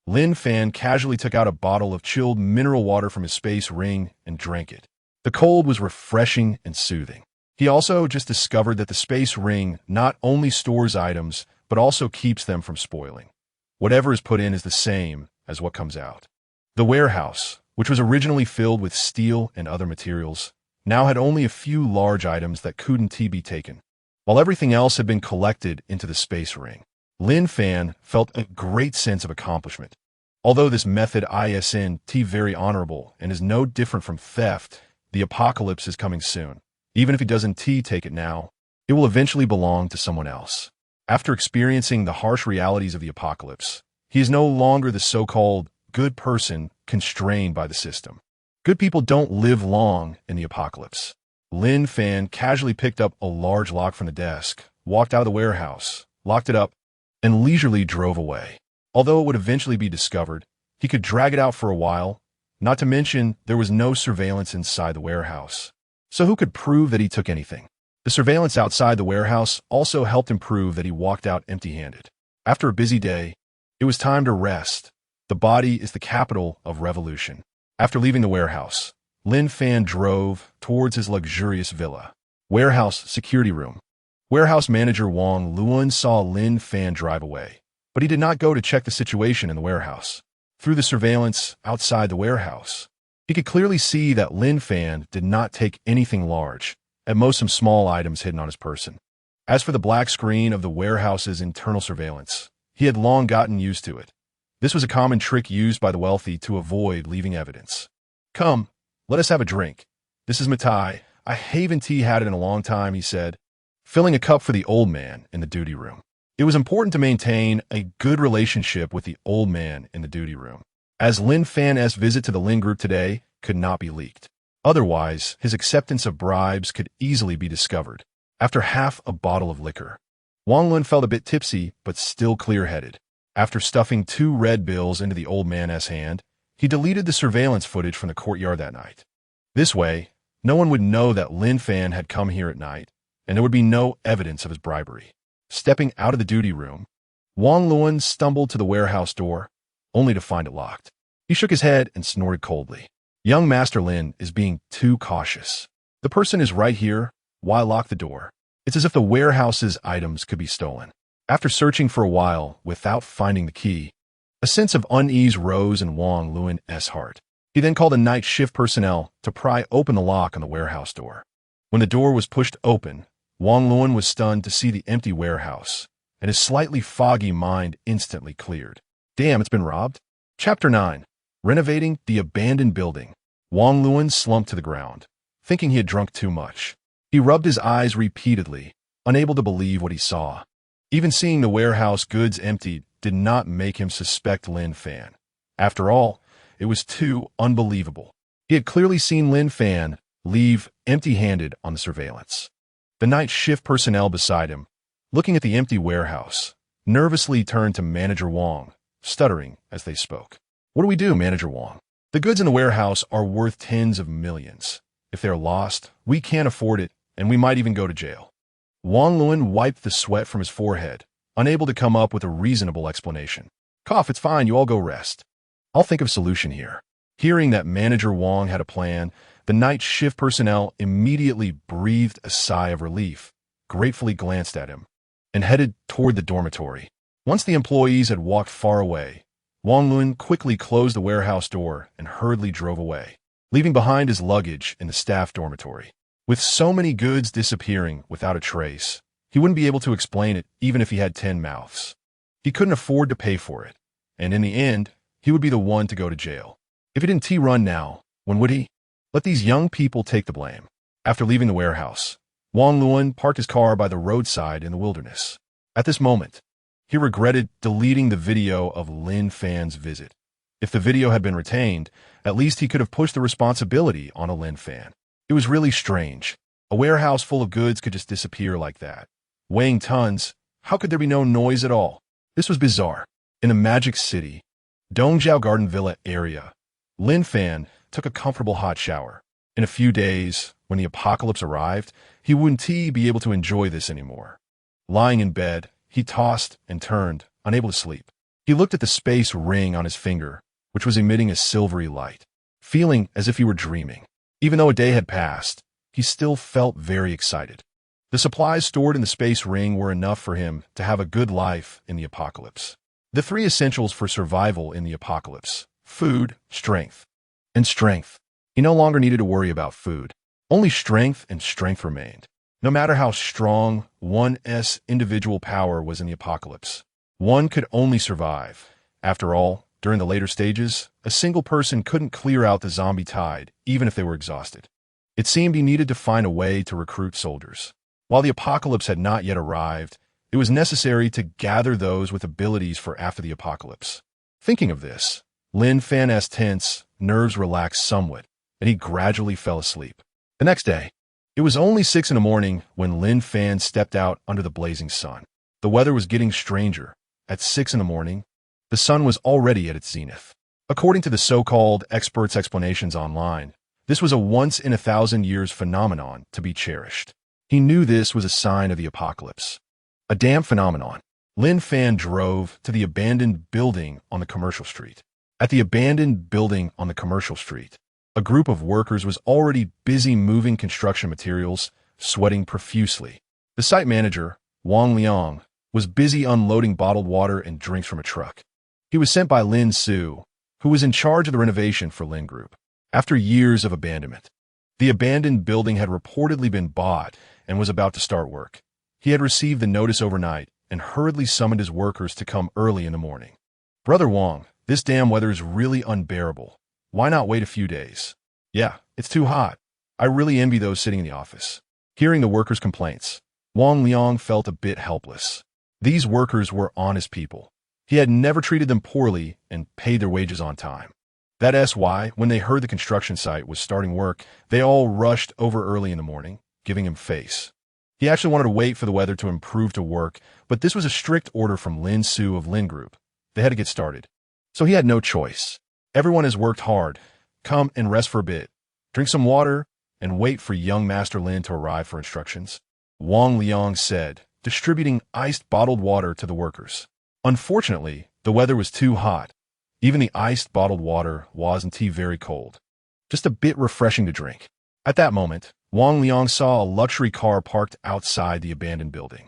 Lin Fan casually took out a bottle of chilled mineral water from his space ring and drank it. The cold was refreshing and soothing. He also just discovered that the space ring not only stores items, but also keeps them from spoiling. Whatever is put in is the same as what comes out. The warehouse, which was originally filled with steel and other materials, now had only a few large items that couldn't be taken, while everything else had been collected into the space ring. Lin Fan felt a great sense of accomplishment. Although this method isn't very honorable and is no different from theft, the apocalypse is coming soon. Even if he doesn't take it now, it will eventually belong to someone else. After experiencing the harsh realities of the apocalypse, he is no longer the so-called good person constrained by the system. Good people don't live long in the apocalypse. Lin Fan casually picked up a large lock from the desk, walked out of the warehouse, locked it up, and leisurely drove away. Although it would eventually be discovered, he could drag it out for a while, not to mention there was no surveillance inside the warehouse. So who could prove that he took anything? The surveillance outside the warehouse also helped him prove that he walked out empty-handed. After a busy day, it was time to rest. The body is the capital of revolution. After leaving the warehouse, Lin Fan drove towards his luxurious villa. Warehouse security room. Warehouse manager Wang Luan saw Lin Fan drive away, but he did not go to check the situation in the warehouse. Through the surveillance outside the warehouse, he could clearly see that Lin Fan did not take anything large, at most some small items hidden on his person. As for the black screen of the warehouse's internal surveillance, he had long gotten used to it. This was a common trick used by the wealthy to avoid leaving evidence. "Come, let us have a drink. This is Matai. I haven't had it in a long time," he said, filling a cup for the old man in the duty room. It was important to maintain a good relationship with the old man in the duty room, as Lin Fan's visit to the Lin Group today could not be leaked. Otherwise, his acceptance of bribes could easily be discovered. After half a bottle of liquor, Wang Lun felt a bit tipsy, but still clear-headed. After stuffing 2 red bills into the old man's hand, he deleted the surveillance footage from the courtyard that night. This way, no one would know that Lin Fan had come here at night, and there would be no evidence of his bribery. Stepping out of the duty room, Wang Luan stumbled to the warehouse door, only to find it locked. He shook his head and snorted coldly. Young Master Lin is being too cautious. The person is right here. Why lock the door? It's as if the warehouse's items could be stolen. After searching for a while without finding the key, a sense of unease rose in Wang Luan's heart. He then called the night shift personnel to pry open the lock on the warehouse door. When the door was pushed open, Wang Luan was stunned to see the empty warehouse, and his slightly foggy mind instantly cleared. Damn, it's been robbed? Chapter 9. Renovating the Abandoned Building. Wang Luan slumped to the ground, thinking he had drunk too much. He rubbed his eyes repeatedly, unable to believe what he saw. Even seeing the warehouse goods emptied did not make him suspect Lin Fan. After all, it was too unbelievable. He had clearly seen Lin Fan leave empty-handed on the surveillance. The night shift personnel beside him, looking at the empty warehouse, nervously turned to Manager Wang, stuttering as they spoke. "What do we do, Manager Wang? The goods in the warehouse are worth tens of millions. If they're lost, we can't afford it, and we might even go to jail." Wang Luan wiped the sweat from his forehead, unable to come up with a reasonable explanation. "Cough, it's fine, you all go rest. I'll think of a solution here." Hearing that Manager Wang had a plan, the night shift personnel immediately breathed a sigh of relief, gratefully glanced at him, and headed toward the dormitory. Once the employees had walked far away, Wang Luan quickly closed the warehouse door and hurriedly drove away, leaving behind his luggage in the staff dormitory. With so many goods disappearing without a trace, He wouldn't be able to explain it even if he had 10 mouths. He couldn't afford to pay for it, and in the end, he would be the one to go to jail. If he didn't run now, when would he? Let these young people take the blame. After leaving the warehouse, Wang Luan parked his car by the roadside in the wilderness. At this moment, he regretted deleting the video of Lin Fan's visit. If the video had been retained, at least he could have pushed the responsibility on a Lin Fan. It was really strange. A warehouse full of goods could just disappear like that. Weighing tons, how could there be no noise at all? This was bizarre. In the Magic City, Dongjiao Garden Villa area, Lin Fan took a comfortable hot shower. In a few days, when the apocalypse arrived, he wouldn't be able to enjoy this anymore. Lying in bed, he tossed and turned, unable to sleep. He looked at the space ring on his finger, which was emitting a silvery light, feeling as if he were dreaming. Even though a day had passed, he still felt very excited. The supplies stored in the space ring were enough for him to have a good life in the apocalypse. The 3 essentials for survival in the apocalypse: food, strength, and strength. He no longer needed to worry about food. Only strength and strength remained. No matter how strong one's individual power was in the apocalypse, one could only survive. After all, during the later stages, a single person couldn't clear out the zombie tide, even if they were exhausted. It seemed he needed to find a way to recruit soldiers. While the apocalypse had not yet arrived, it was necessary to gather those with abilities for after the apocalypse. Thinking of this, Lin Fan's tense nerves relaxed somewhat, and he gradually fell asleep. The next day, it was only 6 in the morning when Lin Fan stepped out under the blazing sun. The weather was getting stranger. At 6 in the morning, the sun was already at its zenith. According to the so-called experts' explanations online, this was a once-in-a-thousand-years phenomenon to be cherished. He knew this was a sign of the apocalypse. A damn phenomenon. Lin Fan drove to the abandoned building on the commercial street. At the abandoned building on the commercial street, a group of workers was already busy moving construction materials, sweating profusely. The site manager, Wang Liang, was busy unloading bottled water and drinks from a truck. He was sent by Lin Su, who was in charge of the renovation for Lin Group. After years of abandonment, the abandoned building had reportedly been bought and was about to start work. He had received the notice overnight and hurriedly summoned his workers to come early in the morning. "Brother Wang, this damn weather is really unbearable. Why not wait a few days?" "Yeah, it's too hot. I really envy those sitting in the office." Hearing the workers' complaints, Wang Liang felt a bit helpless. These workers were honest people. He had never treated them poorly and paid their wages on time. That's why, when they heard the construction site was starting work, they all rushed over early in the morning, giving him face. He actually wanted to wait for the weather to improve to work, but this was a strict order from Lin Su of Lin Group. They had to get started. So he had no choice. Everyone has worked hard. Come and rest for a bit. Drink some water and wait for young Master Lin to arrive for instructions, Wang Liang said, distributing iced bottled water to the workers. Unfortunately, the weather was too hot. Even the iced bottled water wasn't very cold. Just a bit refreshing to drink. At that moment, Wang Liang saw a luxury car parked outside the abandoned building.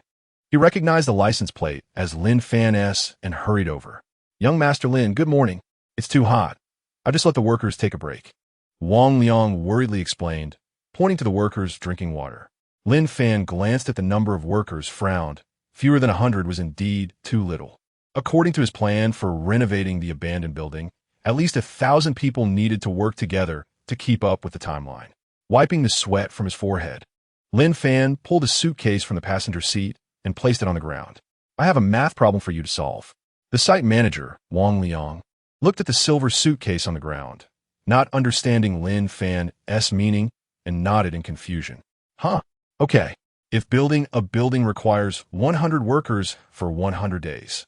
He recognized the license plate as Lin Fan's and hurried over. "Young Master Lin, good morning. It's too hot. I just let the workers take a break," Wang Liang worriedly explained, pointing to the workers drinking water. Lin Fan glanced at the number of workers, frowned. Fewer than 100 was indeed too little. According to his plan for renovating the abandoned building, at least 1,000 people needed to work together to keep up with the timeline. Wiping the sweat from his forehead, Lin Fan pulled a suitcase from the passenger seat and placed it on the ground. "I have a math problem for you to solve." The site manager, Wang Liang, looked at the silver suitcase on the ground, not understanding Lin Fan's meaning, and nodded in confusion. "Huh, okay. If building a building requires 100 workers for 100 days,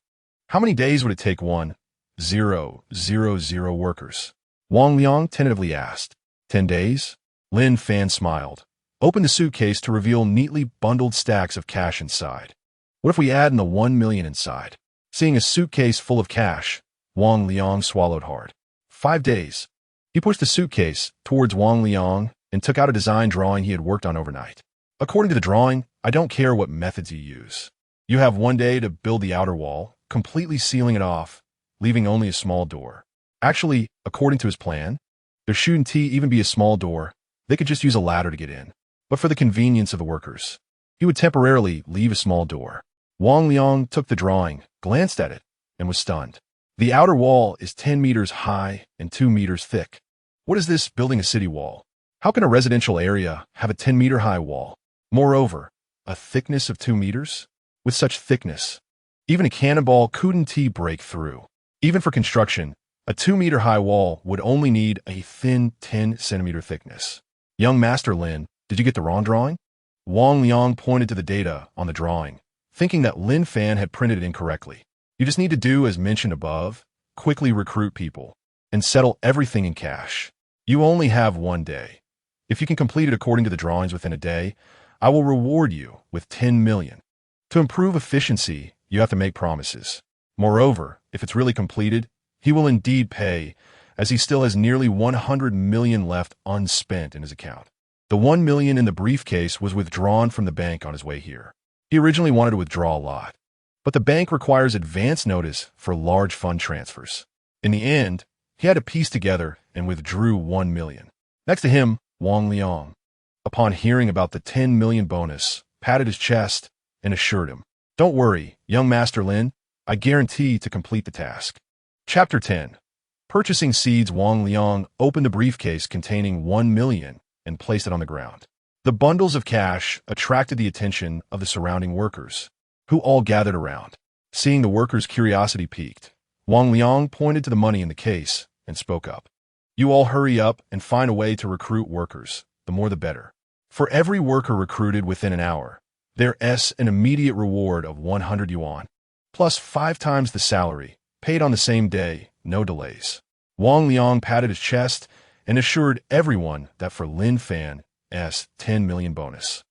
how many days would it take 1,000 workers?" Wang Liang tentatively asked. 10 days? Lin Fan smiled, opened the suitcase to reveal neatly bundled stacks of cash inside. "What if we add in the 1 million inside?" Seeing a suitcase full of cash, Wang Liang swallowed hard. 5 days. He pushed the suitcase towards Wang Liang and took out a design drawing he had worked on overnight. "According to the drawing, I don't care what methods you use. You have 1 day to build the outer wall, completely sealing it off, leaving only a small door." Actually, according to his plan, there shouldn't even be a small door. They could just use a ladder to get in. But for the convenience of the workers, He would temporarily leave a small door. Wang Liang took the drawing, glanced at it, and was stunned. The outer wall is 10 meters high and 2 meters thick. What is this building a city wall? How can a residential area have a 10-meter-high wall? Moreover, a thickness of 2 meters? With such thickness, even a cannonball couldn't break through. Even for construction, a 2-meter-high wall would only need a thin 10-centimeter thickness. Young Master Lin, did you get the wrong drawing? Wang Liang pointed to the data on the drawing, thinking that Lin Fan had printed it incorrectly. You just need to do as mentioned above, quickly recruit people, and settle everything in cash. You only have 1 day. If you can complete it according to the drawings within a day, I will reward you with 10 million. To improve efficiency, you have to make promises. Moreover, if it's really completed, he will indeed pay, as he still has nearly 100 million left unspent in his account. The 1 million in the briefcase was withdrawn from the bank on his way here. He originally wanted to withdraw a lot, but the bank requires advance notice for large fund transfers. In the end, he had to piece together and withdrew 1 million. Next to him, Wang Liang, upon hearing about the 10 million bonus, patted his chest and assured him, "Don't worry, young Master Lin, I guarantee to complete the task." Chapter 10. Purchasing seeds. Wang Liang opened a briefcase containing 1 million and placed it on the ground. The bundles of cash attracted the attention of the surrounding workers, who all gathered around. Seeing the workers' curiosity piqued, Wang Liang pointed to the money in the case and spoke up. "You all hurry up and find a way to recruit workers, the more the better. For every worker recruited within an hour, there's an immediate reward of 100 yuan, plus 5 times the salary, paid on the same day, no delays." Wang Liang patted his chest and assured everyone that for Lin Fan's 10 million bonus,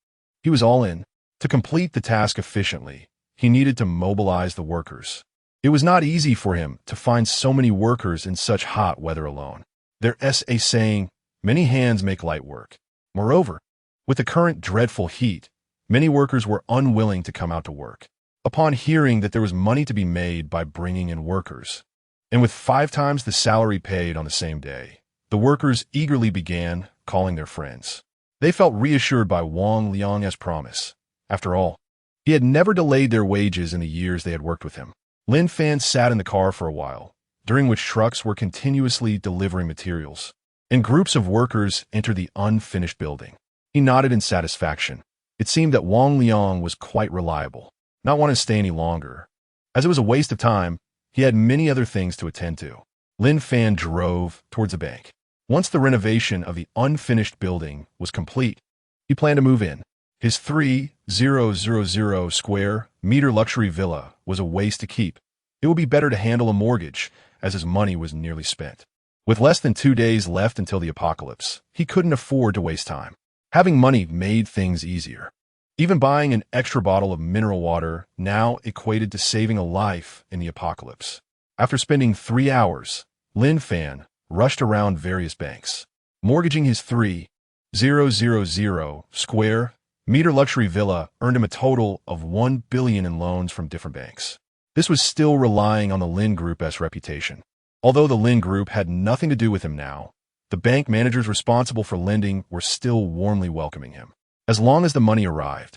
he was all in. To complete the task efficiently, he needed to mobilize the workers. It was not easy for him to find so many workers in such hot weather alone. There's a saying, many hands make light work. Moreover, with the current dreadful heat, many workers were unwilling to come out to work. Upon hearing that there was money to be made by bringing in workers, and with 5 times the salary paid on the same day, the workers eagerly began calling their friends. They felt reassured by Wang Liang's promise. After all, he had never delayed their wages in the years they had worked with him. Lin Fan sat in the car for a while, during which trucks were continuously delivering materials, and groups of workers entered the unfinished building. He nodded in satisfaction. It seemed that Wang Liang was quite reliable, not wanting to stay any longer. As it was a waste of time, he had many other things to attend to. Lin Fan drove towards the bank. Once the renovation of the unfinished building was complete, he planned to move in. His 3,000 square meter luxury villa was a waste to keep. It would be better to handle a mortgage, as his money was nearly spent. With less than 2 days left until the apocalypse, he couldn't afford to waste time. Having money made things easier. Even buying an extra bottle of mineral water now equated to saving a life in the apocalypse. After spending 3 hours, Lin Fan rushed around various banks, mortgaging his 3,000 square meter luxury villa earned him a total of 1 billion in loans from different banks. This was still relying on the Lin Group's reputation. Although the Lin Group had nothing to do with him now, the bank managers responsible for lending were still warmly welcoming him. As long as the money arrived,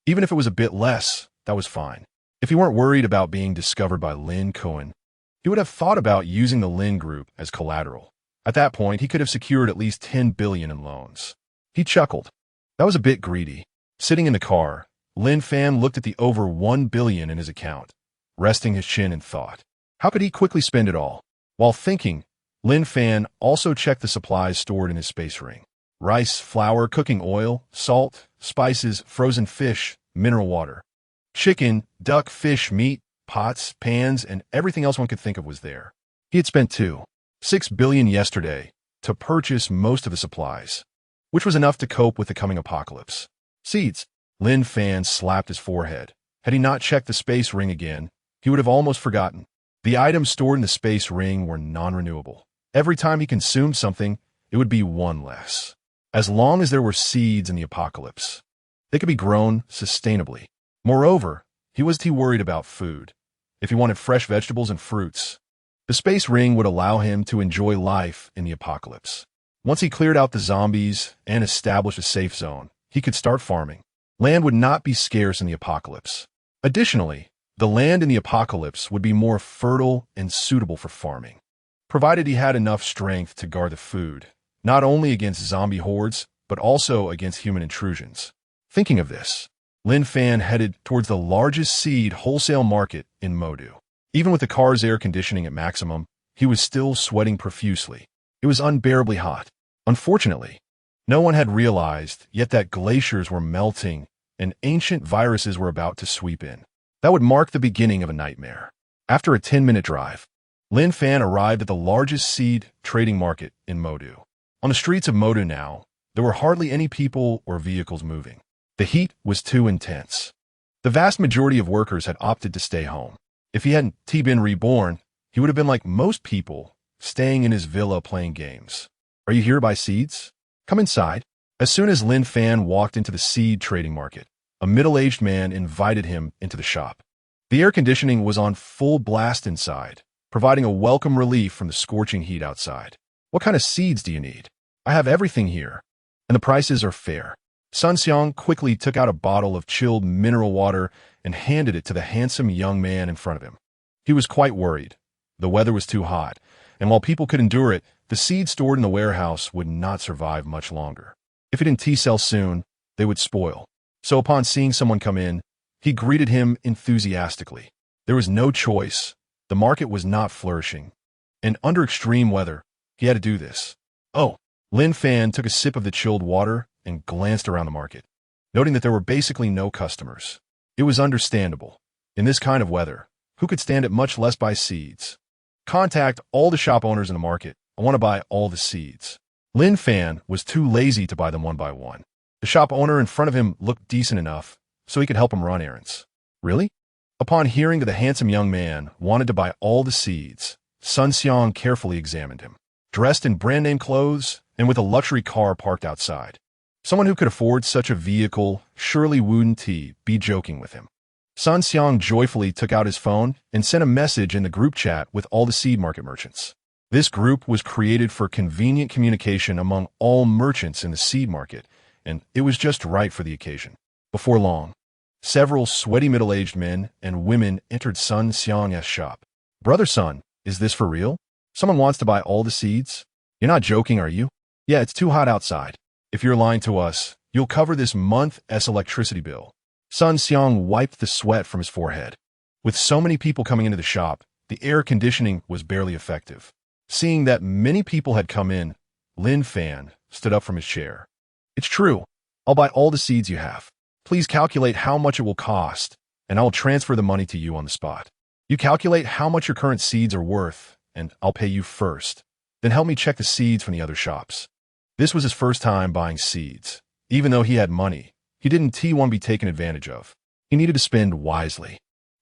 even if it was a bit less, that was fine. If he weren't worried about being discovered by Lin Cohen, he would have thought about using the Lin Group as collateral. At that point, he could have secured at least 10 billion in loans. He chuckled. That was a bit greedy. Sitting in the car, Lin Fan looked at the over 1 billion in his account, resting his chin in thought. How could he quickly spend it all? While thinking, Lin Fan also checked the supplies stored in his space ring. Rice, flour, cooking oil, salt, spices, frozen fish, mineral water. Chicken, duck, fish, meat, pots, pans, and everything else one could think of was there. He had spent 2.6 billion yesterday to purchase most of the supplies, which was enough to cope with the coming apocalypse. Seeds. Lin Fan slapped his forehead. Had he not checked the space ring again, he would have almost forgotten. The items stored in the space ring were non-renewable. Every time he consumed something, it would be 1 less. As long as there were seeds in the apocalypse, they could be grown sustainably. Moreover, he wasn't worried about food. If he wanted fresh vegetables and fruits, the space ring would allow him to enjoy life in the apocalypse. Once he cleared out the zombies and established a safe zone, he could start farming. Land would not be scarce in the apocalypse. Additionally, the land in the apocalypse would be more fertile and suitable for farming, provided he had enough strength to guard the food, not only against zombie hordes, but also against human intrusions. Thinking of this, Lin Fan headed towards the largest seed wholesale market in Modu. Even with the car's air conditioning at maximum, he was still sweating profusely. It was unbearably hot. Unfortunately, no one had realized yet that glaciers were melting and ancient viruses were about to sweep in. That would mark the beginning of a nightmare. After a 10-minute drive, Lin Fan arrived at the largest seed trading market in Modu. On the streets of Modu now, there were hardly any people or vehicles moving. The heat was too intense. The vast majority of workers had opted to stay home. If he hadn't been reborn, he would have been like most people, staying in his villa playing games. Are you here to buy seeds? Come inside. As soon as Lin Fan walked into the seed trading market, a middle-aged man invited him into the shop. The air conditioning was on full blast inside, providing a welcome relief from the scorching heat outside. What kind of seeds do you need? I have everything here, and the prices are fair. Sun Xiang quickly took out a bottle of chilled mineral water and handed it to the handsome young man in front of him. He was quite worried. The weather was too hot, and while people could endure it, the seeds stored in the warehouse would not survive much longer. If it didn't sell soon, they would spoil. So upon seeing someone come in, he greeted him enthusiastically. There was no choice. The market was not flourishing, and under extreme weather, he had to do this. Oh, Lin Fan took a sip of the chilled water and glanced around the market, noting that there were basically no customers. It was understandable. In this kind of weather, who could stand it, much less buy seeds? Contact all the shop owners in the market. I want to buy all the seeds. Lin Fan was too lazy to buy them one by one. The shop owner in front of him looked decent enough, so he could help him run errands. Really? Upon hearing that the handsome young man wanted to buy all the seeds, Sun Xiang carefully examined him. Dressed in brand-name clothes and with a luxury car parked outside. Someone who could afford such a vehicle surely wouldn't be joking with him. Sun Xiang joyfully took out his phone and sent a message in the group chat with all the seed market merchants. This group was created for convenient communication among all merchants in the seed market, and it was just right for the occasion. Before long, several sweaty middle-aged men and women entered Sun Xiang's shop. Brother Sun, is this for real? Someone wants to buy all the seeds? You're not joking, are you? Yeah, it's too hot outside. If you're lying to us, you'll cover this month's electricity bill. Sun Xiang wiped the sweat from his forehead. With so many people coming into the shop, the air conditioning was barely effective. Seeing that many people had come in, Lin Fan stood up from his chair. It's true. I'll buy all the seeds you have. Please calculate how much it will cost, and I'll transfer the money to you on the spot. You calculate how much your current seeds are worth, and I'll pay you first. Then help me check the seeds from the other shops. This was his first time buying seeds. Even though he had money, he didn't want to be taken advantage of. He needed to spend wisely.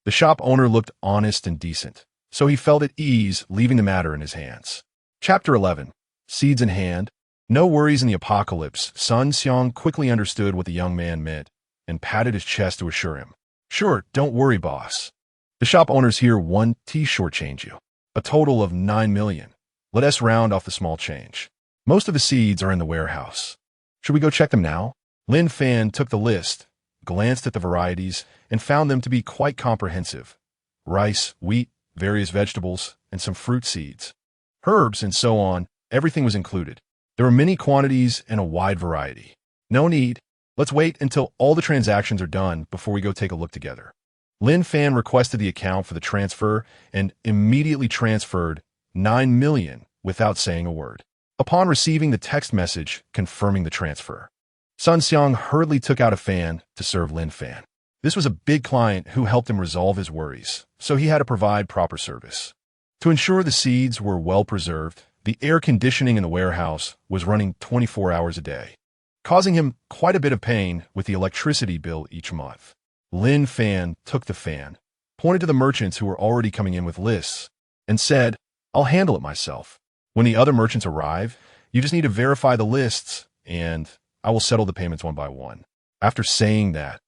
The shop owner looked honest and decent, so he felt at ease leaving the matter in his hands. Chapter 11. Seeds in hand. No worries in the apocalypse. Sun Xiang quickly understood what the young man meant and patted his chest to assure him. Sure, don't worry, boss. The shop owners here want to shortchange you. A total of 9 million. Let us round off the small change. Most of the seeds are in the warehouse. Should we go check them now? Lin Fan took the list, glanced at the varieties, and found them to be quite comprehensive. Rice, wheat, various vegetables, and some fruit seeds. Herbs and so on, everything was included. There were many quantities and a wide variety. No need. Let's wait until all the transactions are done before we go take a look together. Lin Fan requested the account for the transfer and immediately transferred 9 million without saying a word. Upon receiving the text message confirming the transfer, Sun Xiang hurriedly took out a fan to serve Lin Fan. This was a big client who helped him resolve his worries, so he had to provide proper service. To ensure the seeds were well preserved, the air conditioning in the warehouse was running 24 hours a day, causing him quite a bit of pain with the electricity bill each month. Lin Fan took the fan, pointed to the merchants who were already coming in with lists, and said, I'll handle it myself. When the other merchants arrive, you just need to verify the lists, and I will settle the payments one by one. After saying that,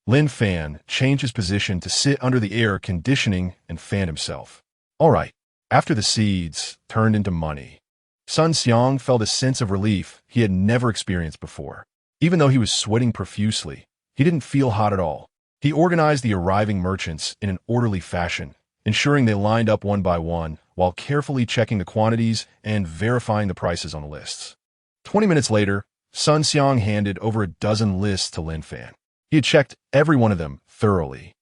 Lin Fan changed his position to sit under the air conditioning and fan himself. All right. After the seeds turned into money, Sun Xiang felt a sense of relief he had never experienced before. Even though he was sweating profusely, He didn't feel hot at all. He organized the arriving merchants in an orderly fashion, ensuring they lined up one by one while carefully checking the quantities and verifying the prices on the lists. 20 minutes later, Sun Xiang handed over a dozen lists to Lin Fan. He had checked every one of them thoroughly,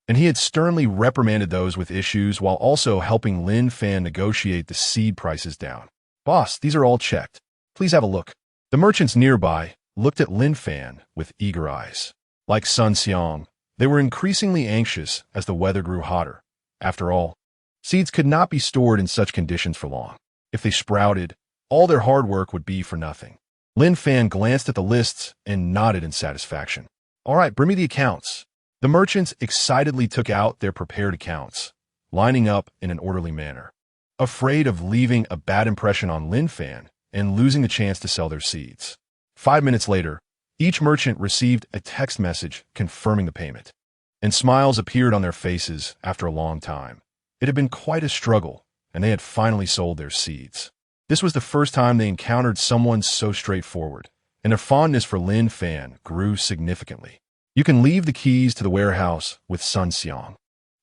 and he had sternly reprimanded those with issues while also helping Lin Fan negotiate the seed prices down. "Boss, these are all checked. Please have a look." The merchants nearby looked at Lin Fan with eager eyes. Like Sun Xiang, they were increasingly anxious as the weather grew hotter. After all, seeds could not be stored in such conditions for long. If they sprouted, all their hard work would be for nothing. Lin Fan glanced at the lists and nodded in satisfaction. "All right, bring me the accounts." The merchants excitedly took out their prepared accounts, lining up in an orderly manner. Afraid of leaving a bad impression on Lin Fan and losing the chance to sell their seeds. 5 minutes later, each merchant received a text message confirming the payment, and smiles appeared on their faces after a long time. It had been quite a struggle, and they had finally sold their seeds. This was the first time they encountered someone so straightforward, and their fondness for Lin Fan grew significantly. "You can leave the keys to the warehouse with Sun Xiang,"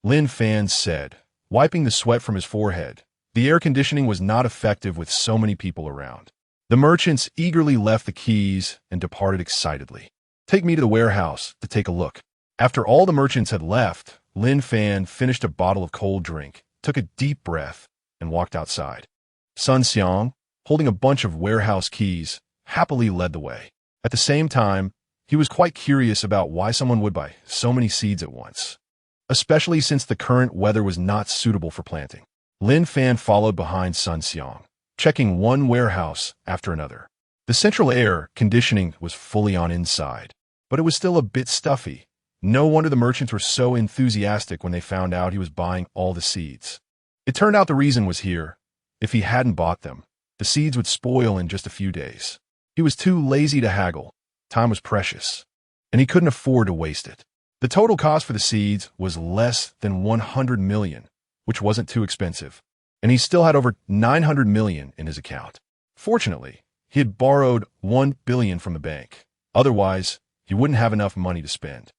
Lin Fan said, wiping the sweat from his forehead. The air conditioning was not effective with so many people around. The merchants eagerly left the keys and departed excitedly. "Take me to the warehouse to take a look." After all the merchants had left, Lin Fan finished a bottle of cold drink, took a deep breath, and walked outside. Sun Xiang, holding a bunch of warehouse keys, happily led the way. At the same time, he was quite curious about why someone would buy so many seeds at once, especially since the current weather was not suitable for planting. Lin Fan followed behind Sun Xiang, checking one warehouse after another. The central air conditioning was fully on inside, but it was still a bit stuffy. No wonder the merchants were so enthusiastic when they found out he was buying all the seeds. It turned out the reason was here. If he hadn't bought them, the seeds would spoil in just a few days. He was too lazy to haggle. Time was precious, and he couldn't afford to waste it. The total cost for the seeds was less than 100 million, which wasn't too expensive, and he still had over 900 million in his account. Fortunately, he had borrowed 1 billion from the bank. Otherwise, he wouldn't have enough money to spend.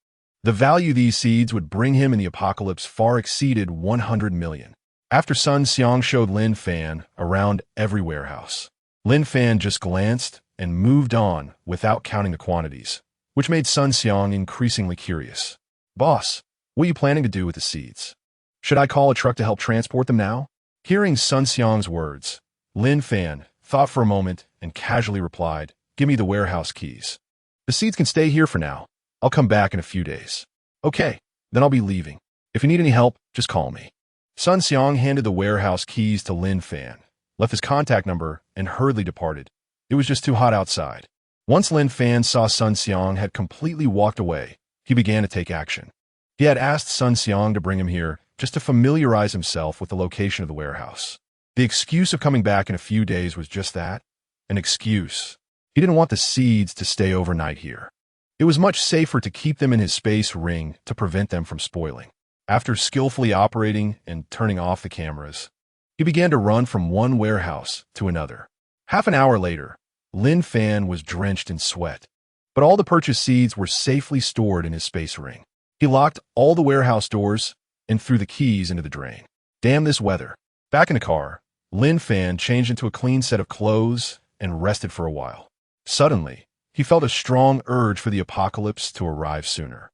The value these seeds would bring him in the apocalypse far exceeded 100 million. After Sun Xiang showed Lin Fan around every warehouse, Lin Fan just glanced and moved on without counting the quantities, which made Sun Xiang increasingly curious. "Boss, what are you planning to do with the seeds? Should I call a truck to help transport them now?" Hearing Sun Xiang's words, Lin Fan thought for a moment and casually replied, "Give me the warehouse keys. The seeds can stay here for now. I'll come back in a few days." "Okay, then I'll be leaving. If you need any help, just call me." Sun Xiang handed the warehouse keys to Lin Fan, left his contact number, and hurriedly departed. It was just too hot outside. Once Lin Fan saw Sun Xiang had completely walked away, he began to take action. He had asked Sun Xiang to bring him here just to familiarize himself with the location of the warehouse. The excuse of coming back in a few days was just that, an excuse. He didn't want the seeds to stay overnight here. It was much safer to keep them in his space ring to prevent them from spoiling. After skillfully operating and turning off the cameras, he began to run from one warehouse to another. Half an hour later, Lin Fan was drenched in sweat, but all the purchased seeds were safely stored in his space ring. He locked all the warehouse doors and threw the keys into the drain. Damn this weather. Back in the car, Lin Fan changed into a clean set of clothes and rested for a while. Suddenly, he felt a strong urge for the apocalypse to arrive sooner.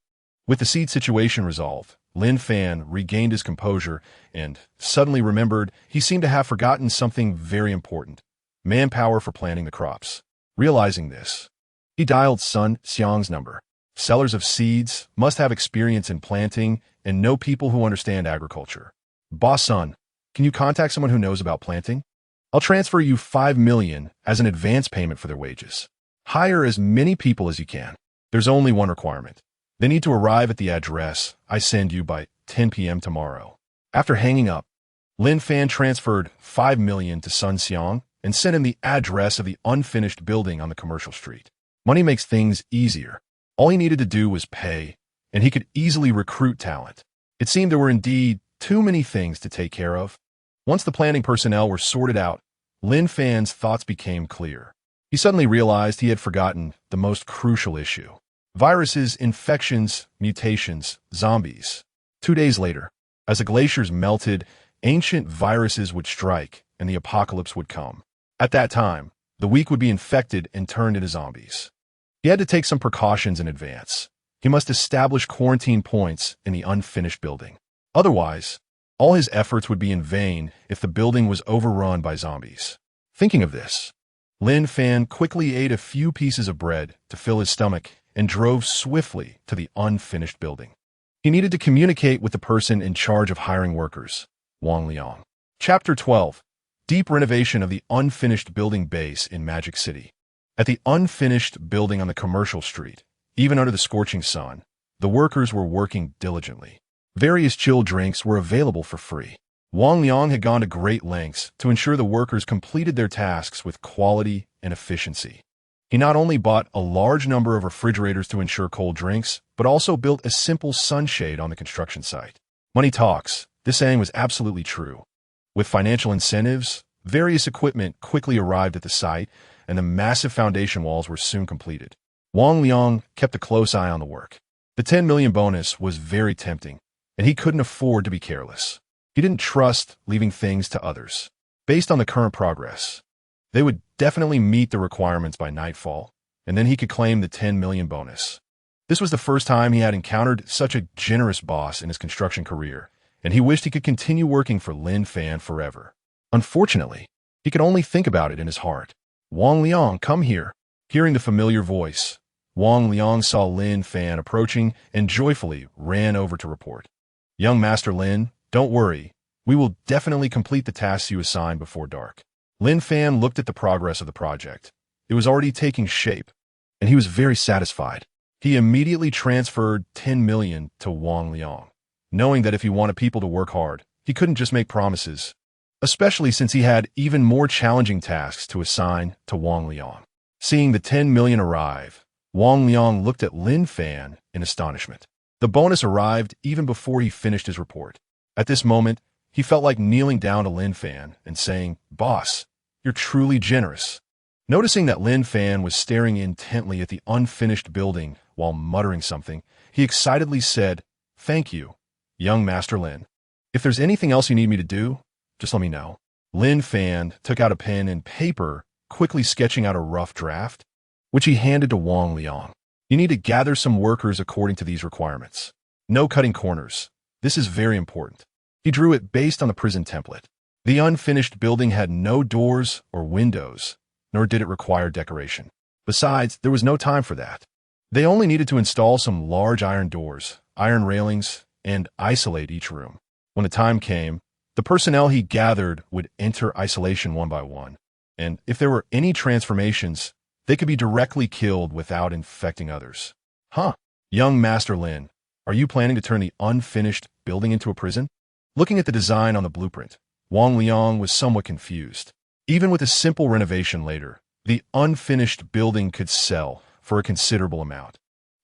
With the seed situation resolved, Lin Fan regained his composure and suddenly remembered he seemed to have forgotten something very important: manpower for planting the crops. Realizing this, he dialed Sun Xiang's number. Sellers of seeds must have experience in planting and know people who understand agriculture. "Boss Sun, can you contact someone who knows about planting? I'll transfer you 5 million as an advance payment for their wages. Hire as many people as you can. There's only one requirement. They need to arrive at the address I send you by 10 p.m. tomorrow." After hanging up, Lin Fan transferred 5 million to Sun Xiang and sent him the address of the unfinished building on the commercial street. Money makes things easier. All he needed to do was pay, and he could easily recruit talent. It seemed there were indeed too many things to take care of. Once the planning personnel were sorted out, Lin Fan's thoughts became clear. He suddenly realized he had forgotten the most crucial issue. Viruses, infections, mutations, zombies. 2 days later, as the glaciers melted, ancient viruses would strike and the apocalypse would come. At that time, the weak would be infected and turned into zombies. He had to take some precautions in advance. He must establish quarantine points in the unfinished building. Otherwise, all his efforts would be in vain if the building was overrun by zombies. Thinking of this, Lin Fan quickly ate a few pieces of bread to fill his stomach and drove swiftly to the unfinished building. He needed to communicate with the person in charge of hiring workers, Wang Liang. Chapter 12. Deep renovation of the unfinished building base in Magic City. At the unfinished building on the commercial street, even under the scorching sun, the workers were working diligently. Various chilled drinks were available for free. Wang Liang had gone to great lengths to ensure the workers completed their tasks with quality and efficiency. He not only bought a large number of refrigerators to ensure cold drinks, but also built a simple sunshade on the construction site. Money talks. This saying was absolutely true. With financial incentives, various equipment quickly arrived at the site, and the massive foundation walls were soon completed. Wang Liang kept a close eye on the work. The 10 million bonus was very tempting, and he couldn't afford to be careless. He didn't trust leaving things to others. Based on the current progress, they would definitely meet the requirements by nightfall, and then he could claim the 10 million bonus. This was the first time he had encountered such a generous boss in his construction career, and he wished he could continue working for Lin Fan forever. Unfortunately, he could only think about it in his heart. Wang Liang, come here. Hearing the familiar voice, Wang Liang saw Lin Fan approaching and joyfully ran over to report. Young Master Lin, don't worry. We will definitely complete the tasks you assigned before dark. Lin Fan looked at the progress of the project. It was already taking shape, and he was very satisfied. He immediately transferred 10 million to Wang Liang, knowing that if he wanted people to work hard, he couldn't just make promises, especially since he had even more challenging tasks to assign to Wang Liang. Seeing the 10 million arrive, Wang Liang looked at Lin Fan in astonishment. The bonus arrived even before he finished his report. At this moment, he felt like kneeling down to Lin Fan and saying, "Boss, you're truly generous." Noticing that Lin Fan was staring intently at the unfinished building while muttering something, he excitedly said, "Thank you, young Master Lin. If there's anything else you need me to do, just let me know." Lin Fan took out a pen and paper, quickly sketching out a rough draft, which he handed to Wang Liang. "You need to gather some workers according to these requirements. No cutting corners. This is very important." He drew it based on the prison template. The unfinished building had no doors or windows, nor did it require decoration. Besides, there was no time for that. They only needed to install some large iron doors, iron railings, and isolate each room. When the time came, the personnel he gathered would enter isolation one by one, and if there were any transformations, they could be directly killed without infecting others. Young Master Lin, are you planning to turn the unfinished building into a prison? Looking at the design on the blueprint, Wang Liang was somewhat confused. Even with a simple renovation later, the unfinished building could sell for a considerable amount,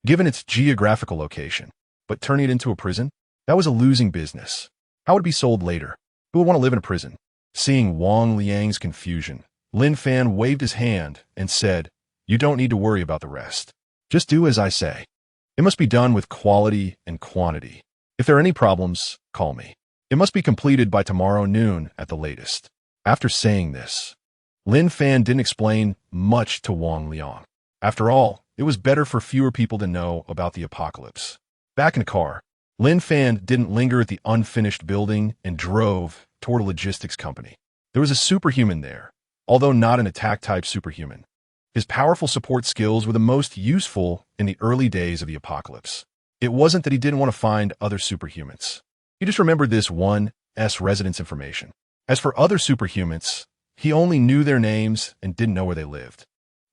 given its geographical location. But turning it into a prison? That was a losing business. How would it be sold later? Who would want to live in a prison? Seeing Wang Liang's confusion, Lin Fan waved his hand and said, "You don't need to worry about the rest. Just do as I say. It must be done with quality and quantity. If there are any problems, call me. It must be completed by tomorrow noon at the latest." After saying this, Lin Fan didn't explain much to Wang Liang. After all, it was better for fewer people to know about the apocalypse. Back in the car, Lin Fan didn't linger at the unfinished building and drove toward a logistics company. There was a superhuman there, although not an attack-type superhuman. His powerful support skills were the most useful in the early days of the apocalypse. It wasn't that he didn't want to find other superhumans. He just remembered this one's residence information. As for other superhumans, he only knew their names and didn't know where they lived.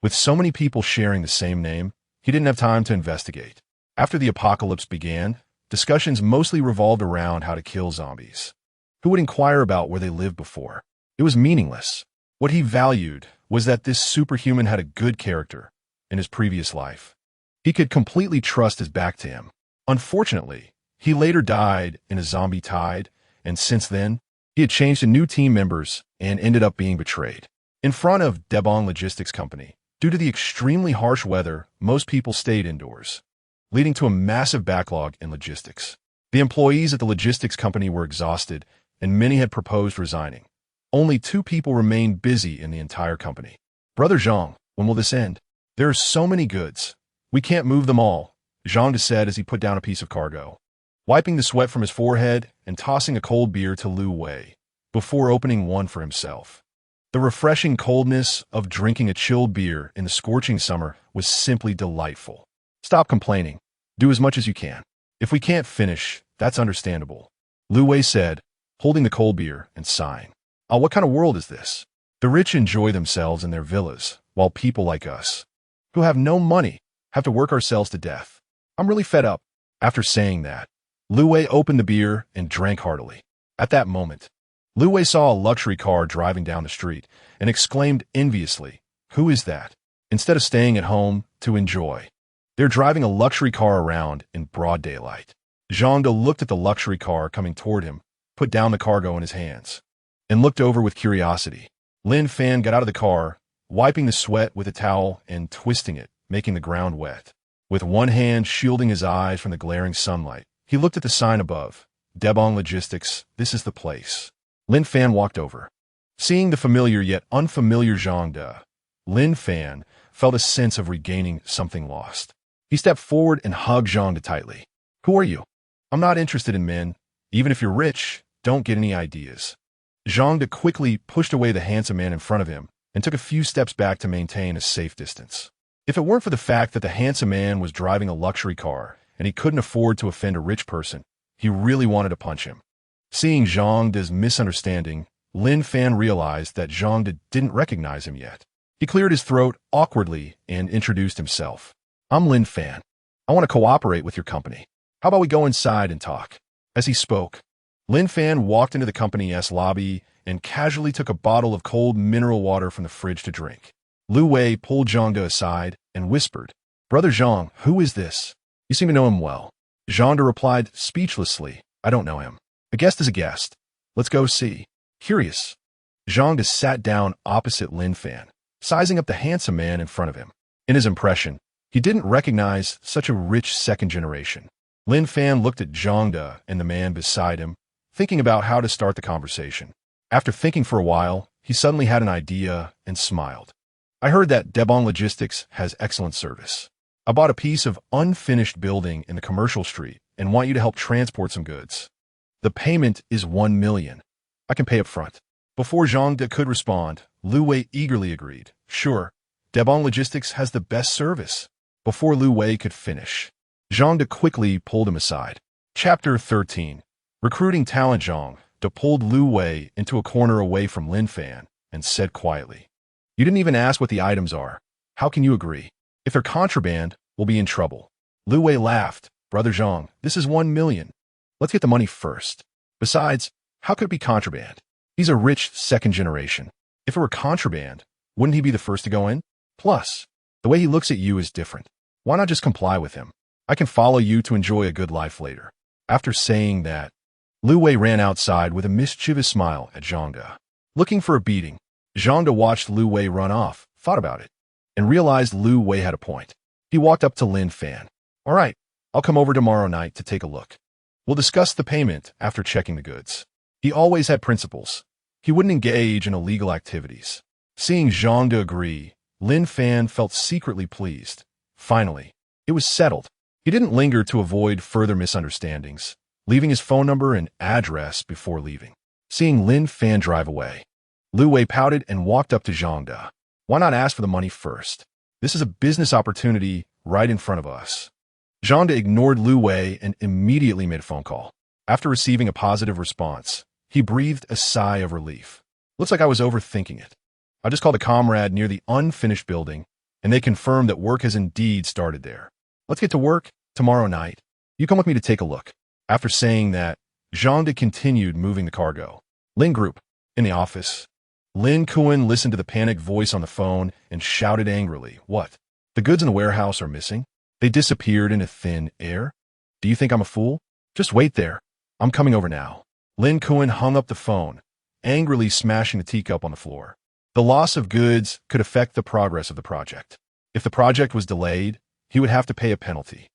With so many people sharing the same name, he didn't have time to investigate. After the apocalypse began, discussions mostly revolved around how to kill zombies. Who would inquire about where they lived before? It was meaningless. What he valued was that this superhuman had a good character in his previous life. He could completely trust his back to him. Unfortunately, he later died in a zombie tide, and since then, he had changed to new team members and ended up being betrayed. In front of Debong Logistics Company, due to the extremely harsh weather, most people stayed indoors. leading to a massive backlog in logistics. The employees at the logistics company were exhausted, and many had proposed resigning. Only 2 people remained busy in the entire company. "Brother Zhang, when will this end? There are so many goods. We can't move them all," Zhang said as he put down a piece of cargo, wiping the sweat from his forehead and tossing a cold beer to Lu Wei, before opening one for himself. The refreshing coldness of drinking a chilled beer in the scorching summer was simply delightful. "Stop complaining. Do as much as you can. If we can't finish, that's understandable," Lu Wei said, holding the cold beer and sighing. "Oh, what kind of world is this? The rich enjoy themselves in their villas, while people like us, who have no money, have to work ourselves to death. I'm really fed up." After saying that, Lu Wei opened the beer and drank heartily. At that moment, Lu Wei saw a luxury car driving down the street and exclaimed enviously, "Who is that?" Instead of staying at home to enjoy, they're driving a luxury car around in broad daylight. Zhang looked at the luxury car coming toward him, put down the cargo in his hands, and looked over with curiosity. Lin Fan got out of the car, wiping the sweat with a towel and twisting it, making the ground wet. With one hand shielding his eyes from the glaring sunlight, he looked at the sign above, "Debong Logistics, this is the place." Lin Fan walked over. Seeing the familiar yet unfamiliar Zhang, Lin Fan felt a sense of regaining something lost. He stepped forward and hugged Zhang tightly. "Who are you? I'm not interested in men. Even if you're rich, don't get any ideas." Zhang quickly pushed away the handsome man in front of him and took a few steps back to maintain a safe distance. If it weren't for the fact that the handsome man was driving a luxury car and he couldn't afford to offend a rich person, he really wanted to punch him. Seeing Zhang's misunderstanding, Lin Fan realized that Zhang didn't recognize him yet. He cleared his throat awkwardly and introduced himself. "I'm Lin Fan. I want to cooperate with your company. How about we go inside and talk?" As he spoke, Lin Fan walked into the company's lobby and casually took a bottle of cold mineral water from the fridge to drink. Lu Wei pulled Zhang aside and whispered, "Brother Zhang, who is this? You seem to know him well." Zhang replied speechlessly, "I don't know him. A guest is a guest. Let's go see." Curious, Zhang sat down opposite Lin Fan, sizing up the handsome man in front of him. In his impression, he didn't recognize such a rich second generation. Lin Fan looked at Zhang and the man beside him, thinking about how to start the conversation. After thinking for a while, he suddenly had an idea and smiled. "I heard that Debong Logistics has excellent service. I bought a piece of unfinished building in the commercial street and want you to help transport some goods. The payment is 1 million. I can pay up front." Before Zhang could respond, Lu Wei eagerly agreed. "Sure, Debong Logistics has the best service." Before Lu Wei could finish, Zhang quickly pulled him aside. Chapter 13. Recruiting talent. Zhang pulled Lu Wei into a corner away from Lin Fan and said quietly, "You didn't even ask what the items are. How can you agree? If they're contraband, we'll be in trouble." Lu Wei laughed. "Brother Zhang, this is 1 million. Let's get the money first. Besides, how could it be contraband? He's a rich second generation. If it were contraband, wouldn't he be the first to go in? Plus, the way he looks at you is different. Why not just comply with him? I can follow you to enjoy a good life later." After saying that, Lu Wei ran outside with a mischievous smile at Zhang. Looking for a beating, Zhang watched Lu Wei run off, thought about it, and realized Lu Wei had a point. He walked up to Lin Fan. "All right, I'll come over tomorrow night to take a look. We'll discuss the payment after checking the goods." He always had principles. He wouldn't engage in illegal activities. Seeing Zhang agree, Lin Fan felt secretly pleased. Finally, it was settled. He didn't linger to avoid further misunderstandings, leaving his phone number and address before leaving. Seeing Lin Fan drive away, Lu Wei pouted and walked up to Zhang. "Why not ask for the money first? This is a business opportunity right in front of us." Zhang ignored Lu Wei and immediately made a phone call. After receiving a positive response, he breathed a sigh of relief. "Looks like I was overthinking it. I just called a comrade near the unfinished building, and they confirmed that work has indeed started there. Let's get to work tomorrow night. You come with me to take a look." After saying that, Zhang continued moving the cargo. Lin Group, in the office. Lin Kuan listened to the panicked voice on the phone and shouted angrily, "What? The goods in the warehouse are missing? They disappeared into thin air? Do you think I'm a fool? Just wait there. I'm coming over now." Lin Kuan hung up the phone, angrily smashing the teacup on the floor. The loss of goods could affect the progress of the project. If the project was delayed, he would have to pay a penalty.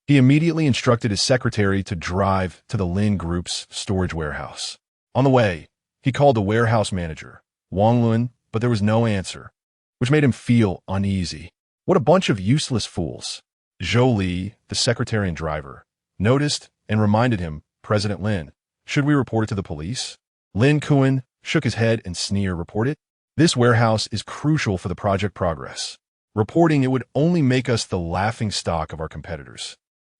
He immediately instructed his secretary to drive to the Lin Group's storage warehouse. On the way, he called the warehouse manager, Wang Lun, but there was no answer, which made him feel uneasy. What a bunch of useless fools. Zhou Li, the secretary and driver, noticed and reminded him, President Lin, should we report it to the police? Lin Kuan shook his head and sneered, report it? This warehouse is crucial for the project progress. Reporting it would only make us the laughing stock of our competitors.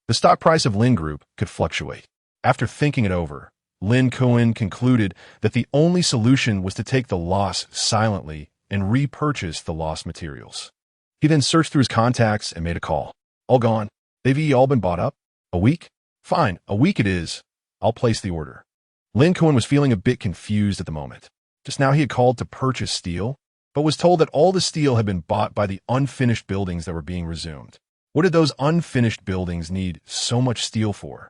The stock price of Lin Group could fluctuate. After thinking it over, Lin Kuan concluded that the only solution was to take the loss silently and repurchase the lost materials. He then searched through his contacts and made a call. All gone. They've all been bought up? A week? Fine, a week it is. I'll place the order. Lin Kuan was feeling a bit confused at the moment. Just now he had called to purchase steel, but was told that all the steel had been bought by the unfinished buildings that were being resumed. What did those unfinished buildings need so much steel for,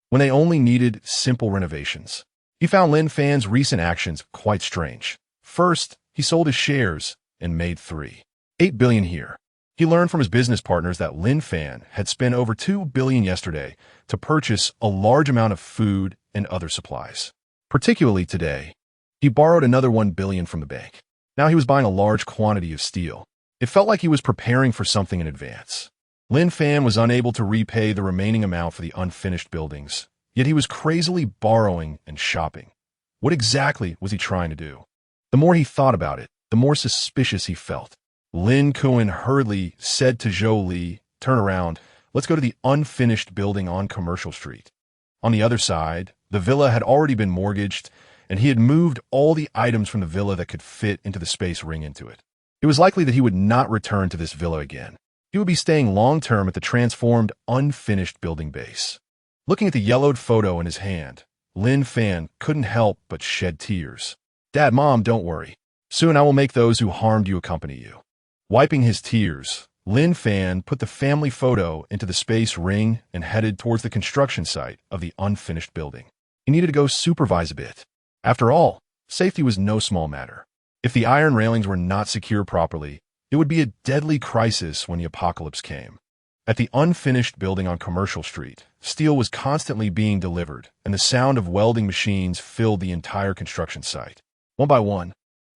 when they only needed simple renovations? He found Lin Fan's recent actions quite strange. First, he sold his shares and made $3.8 billion here. He learned from his business partners that Lin Fan had spent over $2 billion yesterday to purchase a large amount of food and other supplies. Particularly today, he borrowed another $1 billion from the bank. Now he was buying a large quantity of steel. It felt like he was preparing for something in advance. Lin Fan was unable to repay the remaining amount for the unfinished buildings, yet he was crazily borrowing and shopping. What exactly was he trying to do? The more he thought about it, the more suspicious he felt. Lin Kuan hurriedly said to Zhou Li, turn around, let's go to the unfinished building on Commercial Street. On the other side, the villa had already been mortgaged, and he had moved all the items from the villa that could fit into the space ring into it. It was likely that he would not return to this villa again. He would be staying long-term at the transformed, unfinished building base. Looking at the yellowed photo in his hand, Lin Fan couldn't help but shed tears. Dad, Mom, don't worry. Soon I will make those who harmed you accompany you. Wiping his tears, Lin Fan put the family photo into the space ring and headed towards the construction site of the unfinished building. He needed to go supervise a bit. After all, safety was no small matter. If the iron railings were not secure properly, it would be a deadly crisis when the apocalypse came. At the unfinished building on Commercial Street, steel was constantly being delivered, and the sound of welding machines filled the entire construction site. One by one,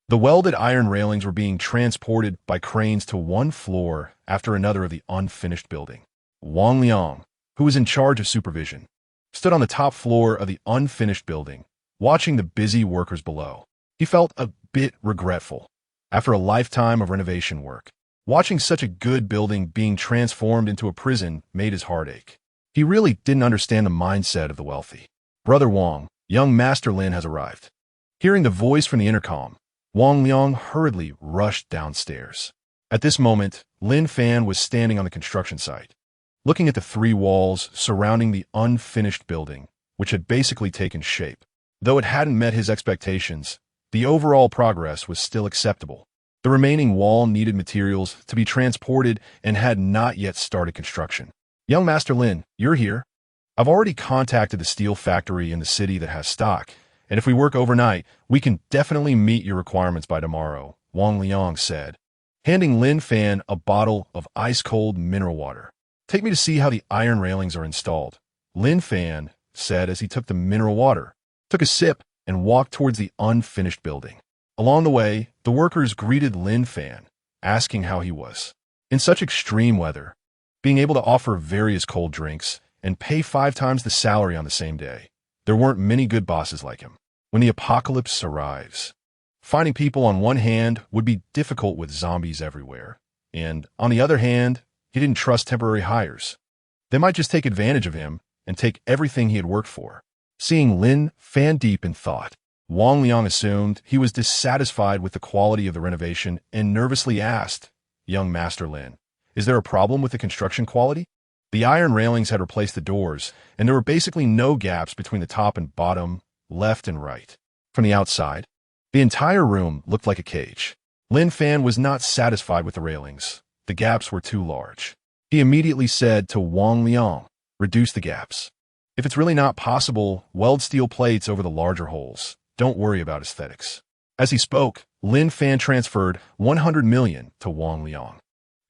the welded iron railings were being transported by cranes to one floor after another of the unfinished building. Wang Liang, who was in charge of supervision, stood on the top floor of the unfinished building, watching the busy workers below. He felt a bit regretful. After a lifetime of renovation work, watching such a good building being transformed into a prison made his heart ache. He really didn't understand the mindset of the wealthy. Brother Wang, young Master Lin has arrived. Hearing the voice from the intercom, Wang Liang hurriedly rushed downstairs. At this moment, Lin Fan was standing on the construction site, looking at the 3 walls surrounding the unfinished building, which had basically taken shape. Though it hadn't met his expectations, the overall progress was still acceptable. The remaining wall needed materials to be transported and had not yet started construction. Young Master Lin, you're here. I've already contacted the steel factory in the city that has stock, and if we work overnight, we can definitely meet your requirements by tomorrow, Wang Liang said, handing Lin Fan a bottle of ice-cold mineral water. Take me to see how the iron railings are installed, Lin Fan said as he took the mineral water, took a sip, and walked towards the unfinished building. Along the way, the workers greeted Lin Fan, asking how he was. In such extreme weather, being able to offer various cold drinks and pay 5 times the salary on the same day, there weren't many good bosses like him. When the apocalypse arrives, finding people on one hand would be difficult with zombies everywhere, and on the other hand, he didn't trust temporary hires. They might just take advantage of him and take everything he had worked for. Seeing Lin Fan deep in thought, Wang Liang assumed he was dissatisfied with the quality of the renovation and nervously asked, young Master Lin, is there a problem with the construction quality? The iron railings had replaced the doors, and there were basically no gaps between the top and bottom, left and right. From the outside, the entire room looked like a cage. Lin Fan was not satisfied with the railings. The gaps were too large. He immediately said to Wang Liang, reduce the gaps. If it's really not possible, weld steel plates over the larger holes. Don't worry about aesthetics. As he spoke, Lin Fan transferred 100 million to Wang Liang.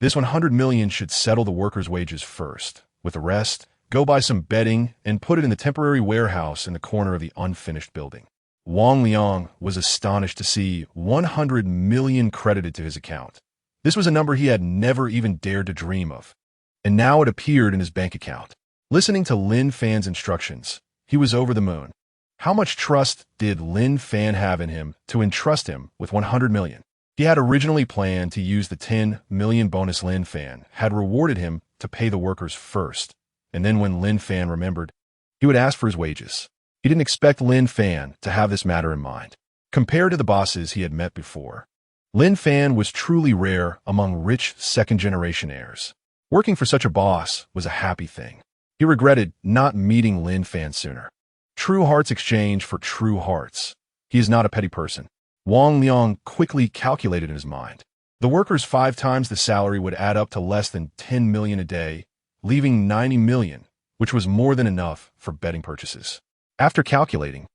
This 100 million should settle the workers' wages first. With the rest, go buy some bedding and put it in the temporary warehouse in the corner of the unfinished building. Wang Liang was astonished to see 100 million credited to his account. This was a number he had never even dared to dream of. And now it appeared in his bank account. Listening to Lin Fan's instructions, he was over the moon. How much trust did Lin Fan have in him to entrust him with 100 million? He had originally planned to use the 10 million bonus Lin Fan had rewarded him to pay the workers first, and then when Lin Fan remembered, he would ask for his wages. He didn't expect Lin Fan to have this matter in mind. Compared to the bosses he had met before, Lin Fan was truly rare among rich second-generation heirs. Working for such a boss was a happy thing. He regretted not meeting Lin Fan sooner. True hearts exchange for true hearts. He is not a petty person. Wang Liang quickly calculated in his mind. The workers 5 times the salary would add up to less than 10 million a day, leaving 90 million, which was more than enough for betting purchases. After calculating,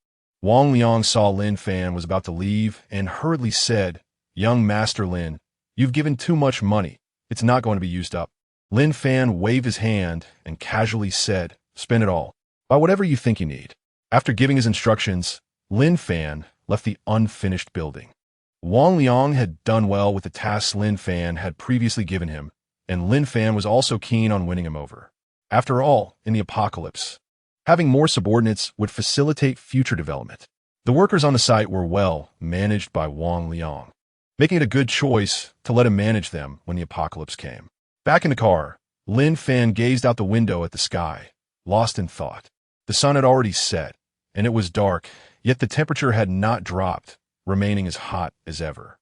Wang Liang saw Lin Fan was about to leave and hurriedly said, "Young Master Lin, you've given too much money. It's not going to be used up." Lin Fan waved his hand and casually said, "Spend it all. Buy whatever you think you need." After giving his instructions, Lin Fan left the unfinished building. Wang Liang had done well with the tasks Lin Fan had previously given him, and Lin Fan was also keen on winning him over. After all, in the apocalypse, having more subordinates would facilitate future development. The workers on the site were well managed by Wang Liang, making it a good choice to let him manage them when the apocalypse came. Back in the car, Lin Fan gazed out the window at the sky, lost in thought. The sun had already set, and it was dark, yet the temperature had not dropped, remaining as hot as ever.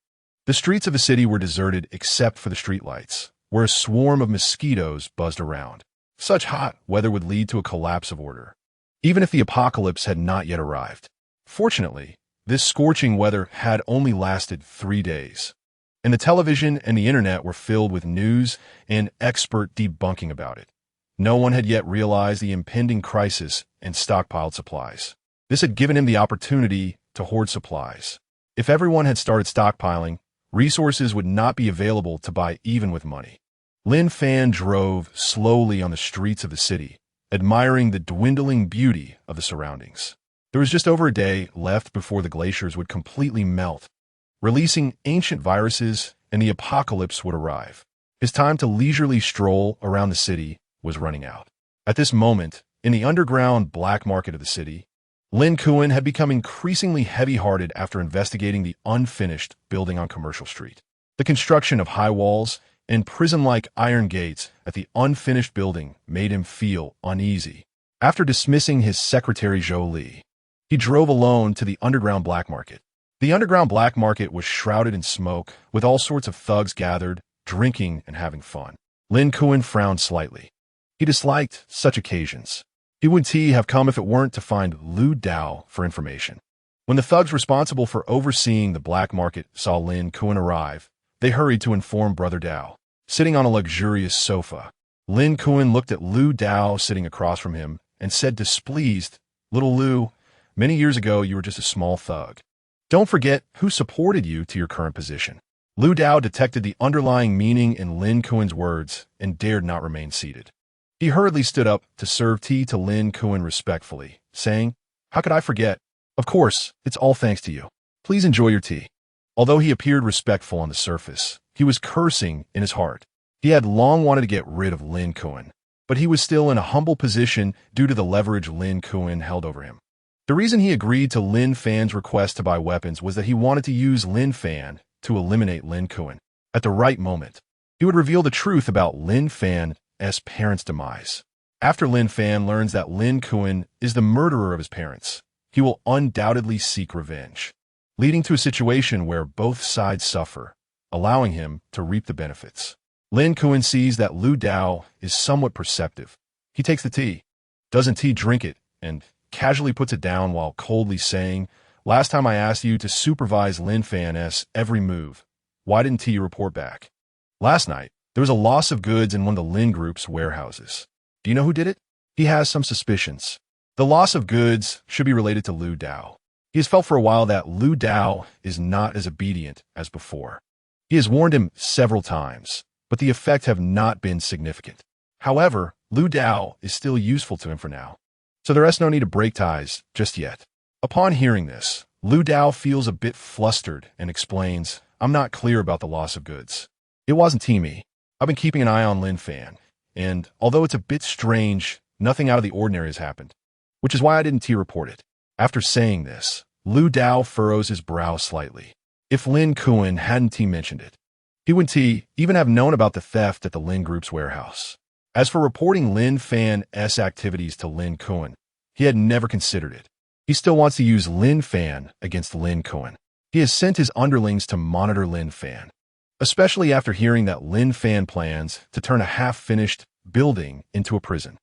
The streets of the city were deserted except for the streetlights, where a swarm of mosquitoes buzzed around. Such hot weather would lead to a collapse of order, even if the apocalypse had not yet arrived. Fortunately, this scorching weather had only lasted 3 days, and the television and the internet were filled with news and expert debunking about it. No one had yet realized the impending crisis and stockpiled supplies. This had given him the opportunity to hoard supplies. If everyone had started stockpiling, resources would not be available to buy even with money. Lin Fan drove slowly on the streets of the city, admiring the dwindling beauty of the surroundings. There was just over a day left before the glaciers would completely melt, releasing ancient viruses, and the apocalypse would arrive. His time to leisurely stroll around the city was running out. At this moment, in the underground black market of the city, Lin Kuan had become increasingly heavy-hearted after investigating the unfinished building on Commercial Street. The construction of high walls and prison-like iron gates at the unfinished building made him feel uneasy. After dismissing his secretary Zhou Li, he drove alone to the underground black market. The underground black market was shrouded in smoke, with all sorts of thugs gathered, drinking and having fun. Lin Kuan frowned slightly. He disliked such occasions. He would have come if it weren't to find Lu Dao for information. When the thugs responsible for overseeing the black market saw Lin Kuan arrive, they hurried to inform Brother Dao. Sitting on a luxurious sofa, Lin Kuan looked at Lu Dao sitting across from him and said displeased, "Little Lu, many years ago you were just a small thug. Don't forget who supported you to your current position." Lu Dao detected the underlying meaning in Lin Kuan's words and dared not remain seated. He hurriedly stood up to serve tea to Lin Kuan respectfully, saying, "How could I forget? Of course, it's all thanks to you. Please enjoy your tea." Although he appeared respectful on the surface, he was cursing in his heart. He had long wanted to get rid of Lin Kuan, but he was still in a humble position due to the leverage Lin Kuan held over him. The reason he agreed to Lin Fan's request to buy weapons was that he wanted to use Lin Fan to eliminate Lin Kuan. At the right moment, he would reveal the truth about Lin Fan's parents' demise. After Lin Fan learns that Lin Kuan is the murderer of his parents, he will undoubtedly seek revenge, leading to a situation where both sides suffer, allowing him to reap the benefits. Lin Kuan sees that Lu Dao is somewhat perceptive. He takes the tea, doesn't drink it, and casually puts it down while coldly saying, "Last time I asked you to supervise Lin Fan's every move. Why didn't you report back? Last night, there was a loss of goods in one of the Lin Group's warehouses. Do you know who did it?" He has some suspicions. The loss of goods should be related to Lu Dao. He has felt for a while that Lu Dao is not as obedient as before. He has warned him several times, but the effect have not been significant. However, Lu Dao is still useful to him for now, so there is no need to break ties just yet. Upon hearing this, Lu Dao feels a bit flustered and explains, I'm not clear about the loss of goods. It wasn't me. I've been keeping an eye on Lin Fan, and although it's a bit strange, nothing out of the ordinary has happened, which is why I didn't report it. After saying this, Lu Dao furrows his brow slightly. If Lin Kuan hadn't mentioned it, he wouldn't even have known about the theft at the Lin Group's warehouse. As for reporting Lin Fan's activities to Lin Kuan, he had never considered it. He still wants to use Lin Fan against Lin Kuan. He has sent his underlings to monitor Lin Fan, especially after hearing that Lin Fan plans to turn a half-finished building into a prison.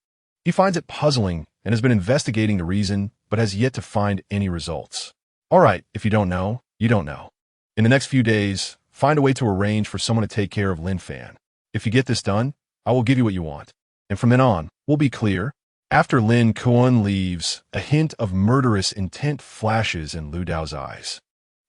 He finds it puzzling and has been investigating the reason, but has yet to find any results. Alright, if you don't know, you don't know. In the next few days, find a way to arrange for someone to take care of Lin Fan. If you get this done, I will give you what you want. And from then on, we'll be clear. After Lin Kuan leaves, a hint of murderous intent flashes in Lu Dao's eyes.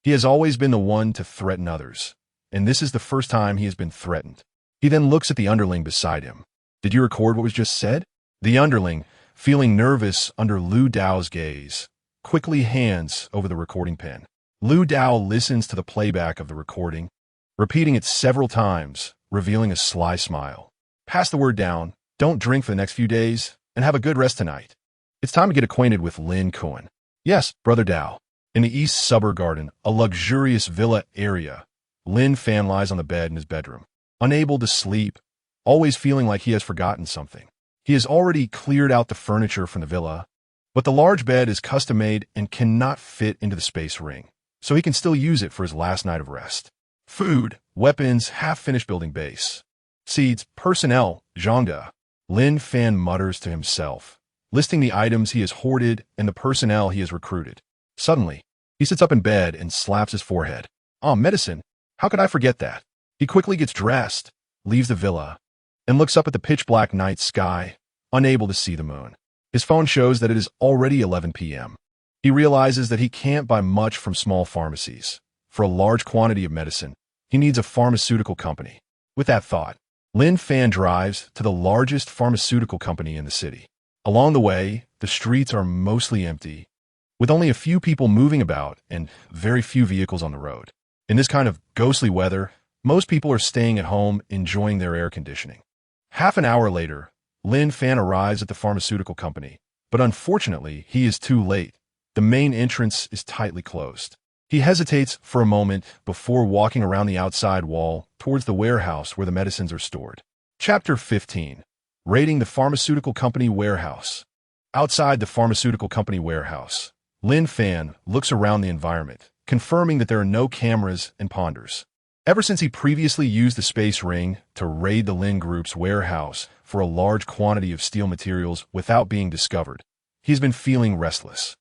He has always been the one to threaten others, and this is the first time he has been threatened. He then looks at the underling beside him. Did you record what was just said? The underling, feeling nervous under Lu Dao's gaze, quickly hands over the recording pen. Lu Dao listens to the playback of the recording, repeating it several times, revealing a sly smile. Pass the word down, don't drink for the next few days, and have a good rest tonight. It's time to get acquainted with Lin Kuan. Yes, Brother Dao. In the East Suburb Garden, a luxurious villa area, Lin Fan lies on the bed in his bedroom, unable to sleep, always feeling like he has forgotten something. He has already cleared out the furniture from the villa, but the large bed is custom-made and cannot fit into the space ring, so he can still use it for his last night of rest. Food, weapons, half-finished building base. Seeds, personnel, Zhangda. Lin Fan mutters to himself, listing the items he has hoarded and the personnel he has recruited. Suddenly, he sits up in bed and slaps his forehead. Medicine. How could I forget that? He quickly gets dressed, leaves the villa, and looks up at the pitch-black night sky, unable to see the moon. His phone shows that it is already 11 p.m. He realizes that he can't buy much from small pharmacies. For a large quantity of medicine, he needs a pharmaceutical company. With that thought, Lin Fan drives to the largest pharmaceutical company in the city. Along the way, the streets are mostly empty, with only a few people moving about and very few vehicles on the road. In this kind of ghostly weather, most people are staying at home enjoying their air conditioning. Half an hour later, Lin Fan arrives at the pharmaceutical company, but unfortunately, he is too late. The main entrance is tightly closed. He hesitates for a moment before walking around the outside wall towards the warehouse where the medicines are stored. Chapter 15. Raiding the Pharmaceutical Company Warehouse. Outside the pharmaceutical company warehouse, Lin Fan looks around the environment, confirming that there are no cameras and ponders. Ever since he previously used the space ring to raid the Lin Group's warehouse for a large quantity of steel materials without being discovered, he's been feeling restless.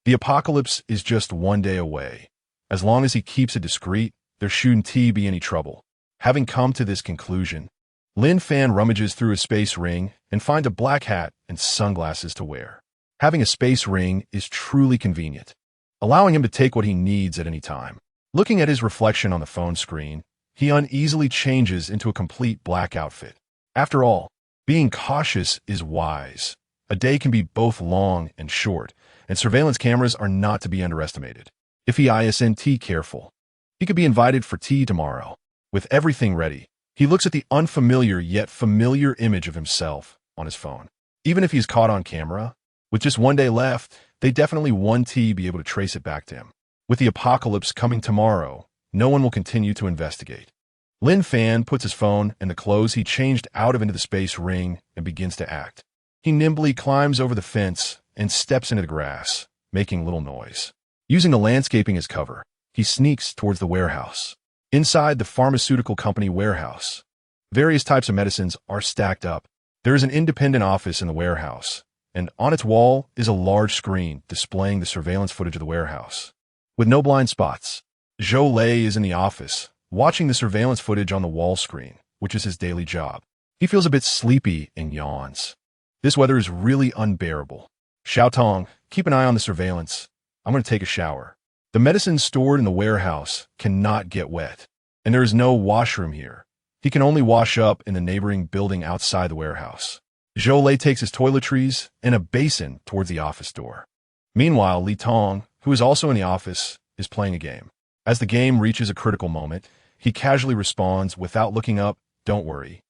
The apocalypse is just one day away. As long as he keeps it discreet, there shouldn't be any trouble. Having come to this conclusion, Lin Fan rummages through his space ring and finds a black hat and sunglasses to wear. Having a space ring is truly convenient, allowing him to take what he needs at any time. Looking at his reflection on the phone screen, he uneasily changes into a complete black outfit. After all, being cautious is wise. A day can be both long and short, and surveillance cameras are not to be underestimated. If he isn't careful, he could be invited for tea tomorrow. With everything ready, he looks at the unfamiliar yet familiar image of himself on his phone. Even if he's caught on camera, with just one day left, they definitely won't be able to trace it back to him. With the apocalypse coming tomorrow, no one will continue to investigate. Lin Fan puts his phone and the clothes he changed out of into the space ring and begins to act. He nimbly climbs over the fence and steps into the grass, making little noise. Using the landscaping as cover, he sneaks towards the warehouse. Inside the pharmaceutical company warehouse, various types of medicines are stacked up. There is an independent office in the warehouse, and on its wall is a large screen displaying the surveillance footage of the warehouse. With no blind spots, Zhou Lei is in the office, watching the surveillance footage on the wall screen, which is his daily job. He feels a bit sleepy and yawns. This weather is really unbearable. Xiaotong, keep an eye on the surveillance. I'm going to take a shower. The medicines stored in the warehouse cannot get wet, and there is no washroom here. He can only wash up in the neighboring building outside the warehouse. Zhou takes his toiletries and a basin towards the office door. Meanwhile, Li Tong, who is also in the office, is playing a game. As the game reaches a critical moment, he casually responds without looking up, "Don't worry.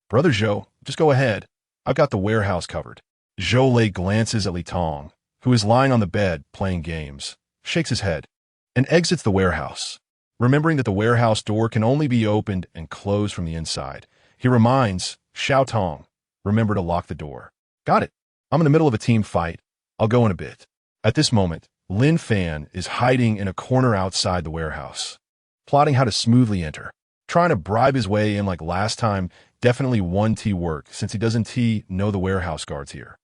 Brother Zhou, just go ahead. I've got the warehouse covered." Zhou glances at Li Tong, who is lying on the bed playing games, shakes his head, and exits the warehouse. Remembering that the warehouse door can only be opened and closed from the inside, he reminds Xiao Tong, "Remember to lock the door." "Got it. I'm in the middle of a team fight. I'll go in a bit." At this moment, Lin Fan is hiding in a corner outside the warehouse, plotting how to smoothly enter, trying to bribe his way in like last time. Definitely one T work, since he doesn't know the warehouse guards here.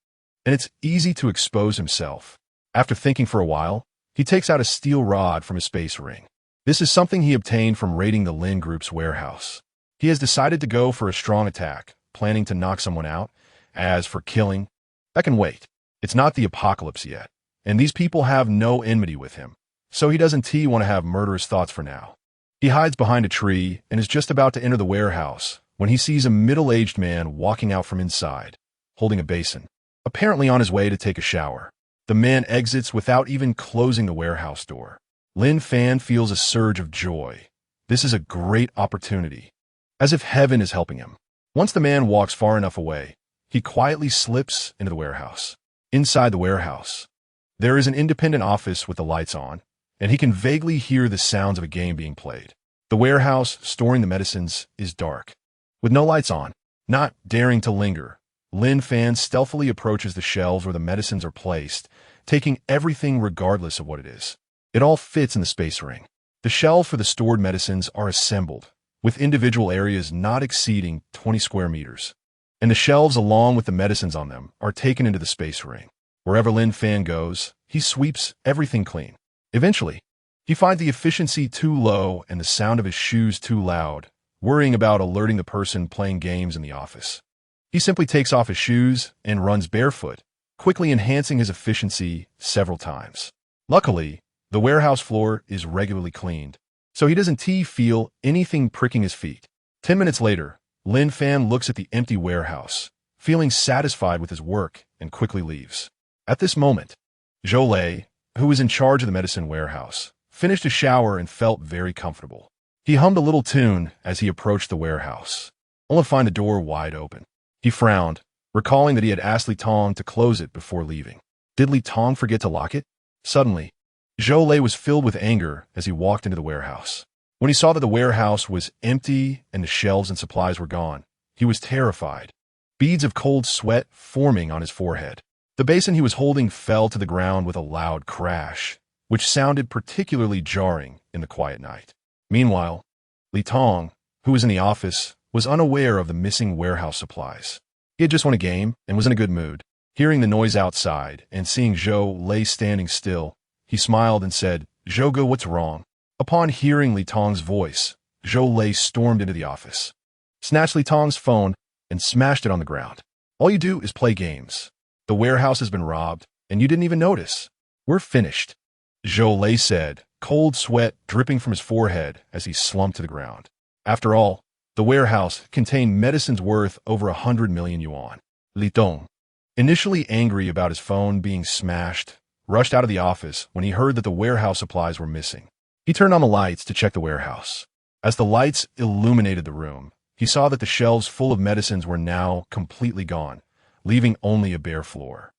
And it's easy to expose himself. After thinking for a while, he takes out a steel rod from his space ring. This is something he obtained from raiding the Lin Group's warehouse. He has decided to go for a strong attack, planning to knock someone out. As for killing, that can wait. It's not the apocalypse yet, and these people have no enmity with him, so he doesn't want to have murderous thoughts for now. He hides behind a tree and is just about to enter the warehouse when he sees a middle-aged man walking out from inside, holding a basin, apparently on his way to take a shower. The man exits without even closing the warehouse door. Lin Fan feels a surge of joy. This is a great opportunity, as if heaven is helping him. Once the man walks far enough away, he quietly slips into the warehouse. Inside the warehouse, there is an independent office with the lights on, and he can vaguely hear the sounds of a game being played. The warehouse storing the medicines is dark, with no lights on. Not daring to linger, Lin Fan stealthily approaches the shelves where the medicines are placed, taking everything regardless of what it is. It all fits in the space ring. The shelves for the stored medicines are assembled, with individual areas not exceeding 20 square meters. And the shelves along with the medicines on them are taken into the space ring. Wherever Lin Fan goes, he sweeps everything clean. Eventually, he finds the efficiency too low and the sound of his shoes too loud, worrying about alerting the person playing games in the office. He simply takes off his shoes and runs barefoot, quickly enhancing his efficiency several times. Luckily, the warehouse floor is regularly cleaned, so he doesn't feel anything pricking his feet. 10 minutes later, Lin Fan looks at the empty warehouse, feeling satisfied with his work, and quickly leaves. At this moment, Zhou, who was in charge of the medicine warehouse, finished a shower and felt very comfortable. He hummed a little tune as he approached the warehouse, only to find the door wide open. He frowned, recalling that he had asked Li Tong to close it before leaving. Did Li Tong forget to lock it? Suddenly, Zhou was filled with anger as he walked into the warehouse. When he saw that the warehouse was empty and the shelves and supplies were gone, he was terrified, beads of cold sweat forming on his forehead. The basin he was holding fell to the ground with a loud crash, which sounded particularly jarring in the quiet night. Meanwhile, Li Tong, who was in the office, was unaware of the missing warehouse supplies. He had just won a game and was in a good mood. Hearing the noise outside and seeing Zhou standing still, he smiled and said, "Zhou, what's wrong?" Upon hearing Li Tong's voice, Zhou stormed into the office, snatched Li Tong's phone, and smashed it on the ground. "All you do is play games. The warehouse has been robbed, and you didn't even notice. We're finished," Zhou said, cold sweat dripping from his forehead as he slumped to the ground. After all, the warehouse contained medicines worth over 100 million yuan. Li Tong, initially angry about his phone being smashed, rushed out of the office when he heard that the warehouse supplies were missing. He turned on the lights to check the warehouse. As the lights illuminated the room, he saw that the shelves full of medicines were now completely gone, leaving only a bare floor.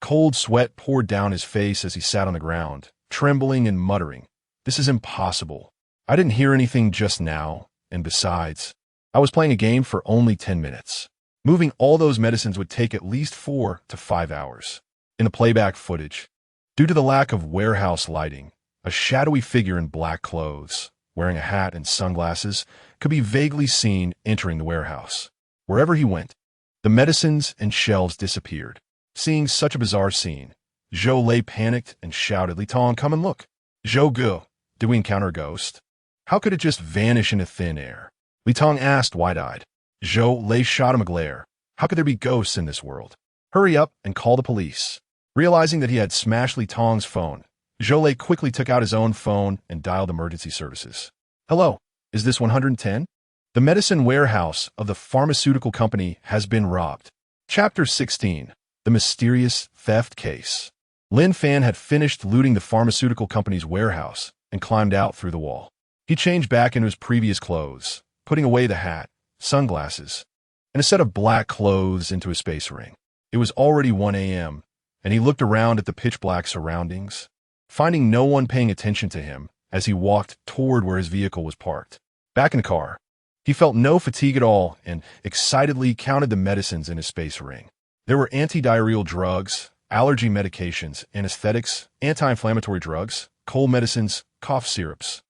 Cold sweat poured down his face as he sat on the ground, trembling and muttering, "This is impossible. I didn't hear anything just now, and besides, I was playing a game for only 10 minutes. Moving all those medicines would take at least 4 to 5 hours." In the playback footage, due to the lack of warehouse lighting, a shadowy figure in black clothes, wearing a hat and sunglasses, could be vaguely seen entering the warehouse. Wherever he went, the medicines and shelves disappeared. Seeing such a bizarre scene, Zhou panicked and shouted, "Li Tong, come and look." "Zhou, did we encounter a ghost? How could it just vanish into thin air?" Li Tong asked wide-eyed. Zhou shot him a glare. "How could there be ghosts in this world? Hurry up and call the police." Realizing that he had smashed Li Tong's phone, Zhou quickly took out his own phone and dialed emergency services. "Hello, is this 110? The medicine warehouse of the pharmaceutical company has been robbed. Chapter 16. The Mysterious Theft Case. Lin Fan had finished looting the pharmaceutical company's warehouse and climbed out through the wall. He changed back into his previous clothes, putting away the hat, sunglasses, and a set of black clothes into his space ring. It was already 1 a.m., and he looked around at the pitch-black surroundings, finding no one paying attention to him as he walked toward where his vehicle was parked. Back in the car, he felt no fatigue at all and excitedly counted the medicines in his space ring. There were anti-diarrheal drugs, allergy medications, anesthetics, anti-inflammatory drugs, cold medicines, cough syrups,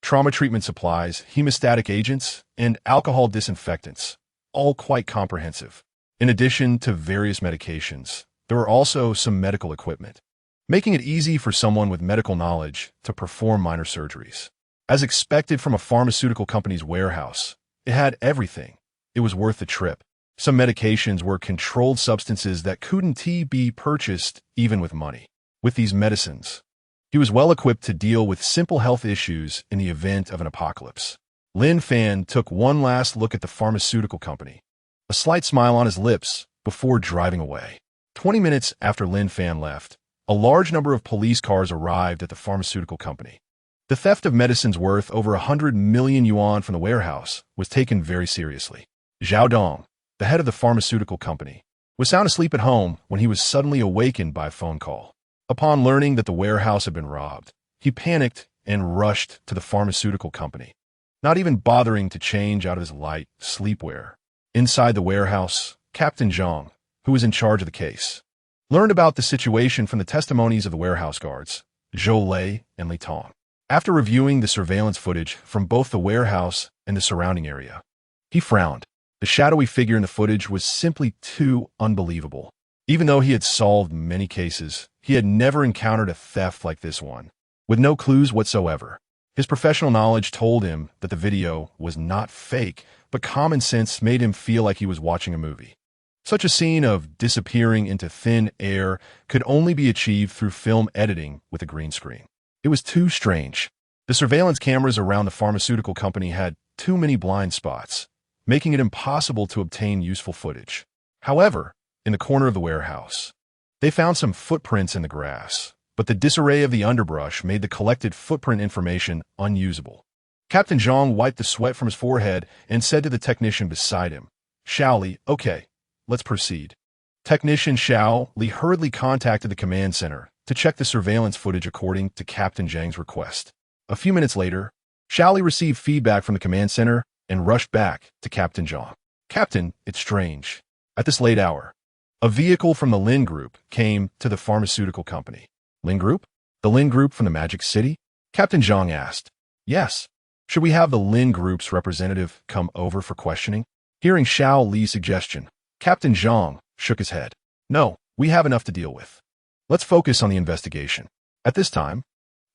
trauma treatment supplies, hemostatic agents, and alcohol disinfectants, all quite comprehensive. In addition to various medications, there were also some medical equipment, making it easy for someone with medical knowledge to perform minor surgeries. As expected from a pharmaceutical company's warehouse, it had everything. It was worth the trip. Some medications were controlled substances that couldn't be purchased even with money. With these medicines, he was well equipped to deal with simple health issues in the event of an apocalypse. Lin Fan took one last look at the pharmaceutical company, a slight smile on his lips before driving away. 20 minutes after Lin Fan left, a large number of police cars arrived at the pharmaceutical company. The theft of medicines worth over 100 million yuan from the warehouse was taken very seriously. Zhao Dong, the head of the pharmaceutical company, was sound asleep at home when he was suddenly awakened by a phone call. Upon learning that the warehouse had been robbed, he panicked and rushed to the pharmaceutical company, not even bothering to change out of his light sleepwear. Inside the warehouse, Captain Zhang, who was in charge of the case, learned about the situation from the testimonies of the warehouse guards, Zhou Lei and Li Tong. After reviewing the surveillance footage from both the warehouse and the surrounding area, he frowned. The shadowy figure in the footage was simply too unbelievable. Even though he had solved many cases, he had never encountered a theft like this one, with no clues whatsoever. His professional knowledge told him that the video was not fake, but common sense made him feel like he was watching a movie. Such a scene of disappearing into thin air could only be achieved through film editing with a green screen. It was too strange. The surveillance cameras around the pharmaceutical company had too many blind spots, making it impossible to obtain useful footage. However, in the corner of the warehouse, they found some footprints in the grass, but the disarray of the underbrush made the collected footprint information unusable. Captain Zhang wiped the sweat from his forehead and said to the technician beside him, "Xiao Li, okay, let's proceed." Technician Xiao Li hurriedly contacted the command center to check the surveillance footage according to Captain Zhang's request. A few minutes later, Xiao Li received feedback from the command center and rushed back to Captain Zhang. "Captain, it's strange. At this late hour, a vehicle from the Lin Group came to the pharmaceutical company." "Lin Group? The Lin Group from the Magic City?" Captain Zhang asked. "Yes. Should we have the Lin Group's representative come over for questioning?" Hearing Xiao Li's suggestion, Captain Zhang shook his head. "No, we have enough to deal with. Let's focus on the investigation." At this time,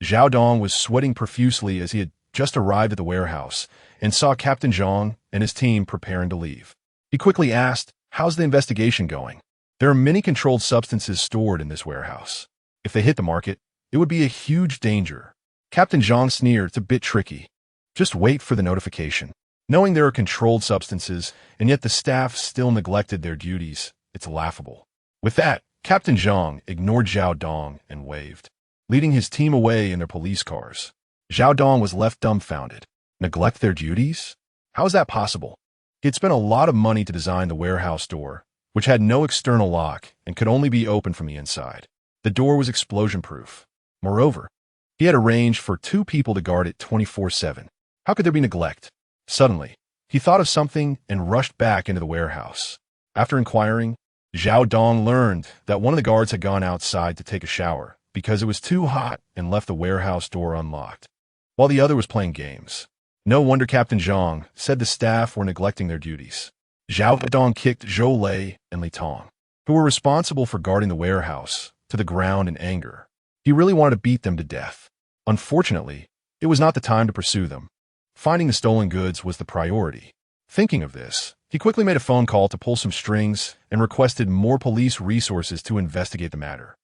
Zhao Dong was sweating profusely as he had just arrived at the warehouse and saw Captain Zhang and his team preparing to leave. He quickly asked, "How's the investigation going?" "There are many controlled substances stored in this warehouse. If they hit the market, it would be a huge danger." Captain Zhang sneered, "It's a bit tricky. Just wait for the notification." Knowing there are controlled substances, and yet the staff still neglected their duties, it's laughable. With that, Captain Zhang ignored Zhao Dong and waved, leading his team away in their police cars. Zhao Dong was left dumbfounded. Neglect their duties? How is that possible? He had spent a lot of money to design the warehouse door, which had no external lock and could only be opened from the inside. The door was explosion-proof. Moreover, he had arranged for 2 people to guard it 24/7. How could there be neglect? Suddenly, he thought of something and rushed back into the warehouse. After inquiring, Zhao Dong learned that one of the guards had gone outside to take a shower because it was too hot and left the warehouse door unlocked, while the other was playing games. No wonder Captain Zhang said the staff were neglecting their duties. Zhao Dong kicked Zhou Lei and Li Tong, who were responsible for guarding the warehouse, to the ground in anger. He really wanted to beat them to death. Unfortunately, it was not the time to pursue them. Finding the stolen goods was the priority. Thinking of this, he quickly made a phone call to pull some strings and requested more police resources to investigate the matter.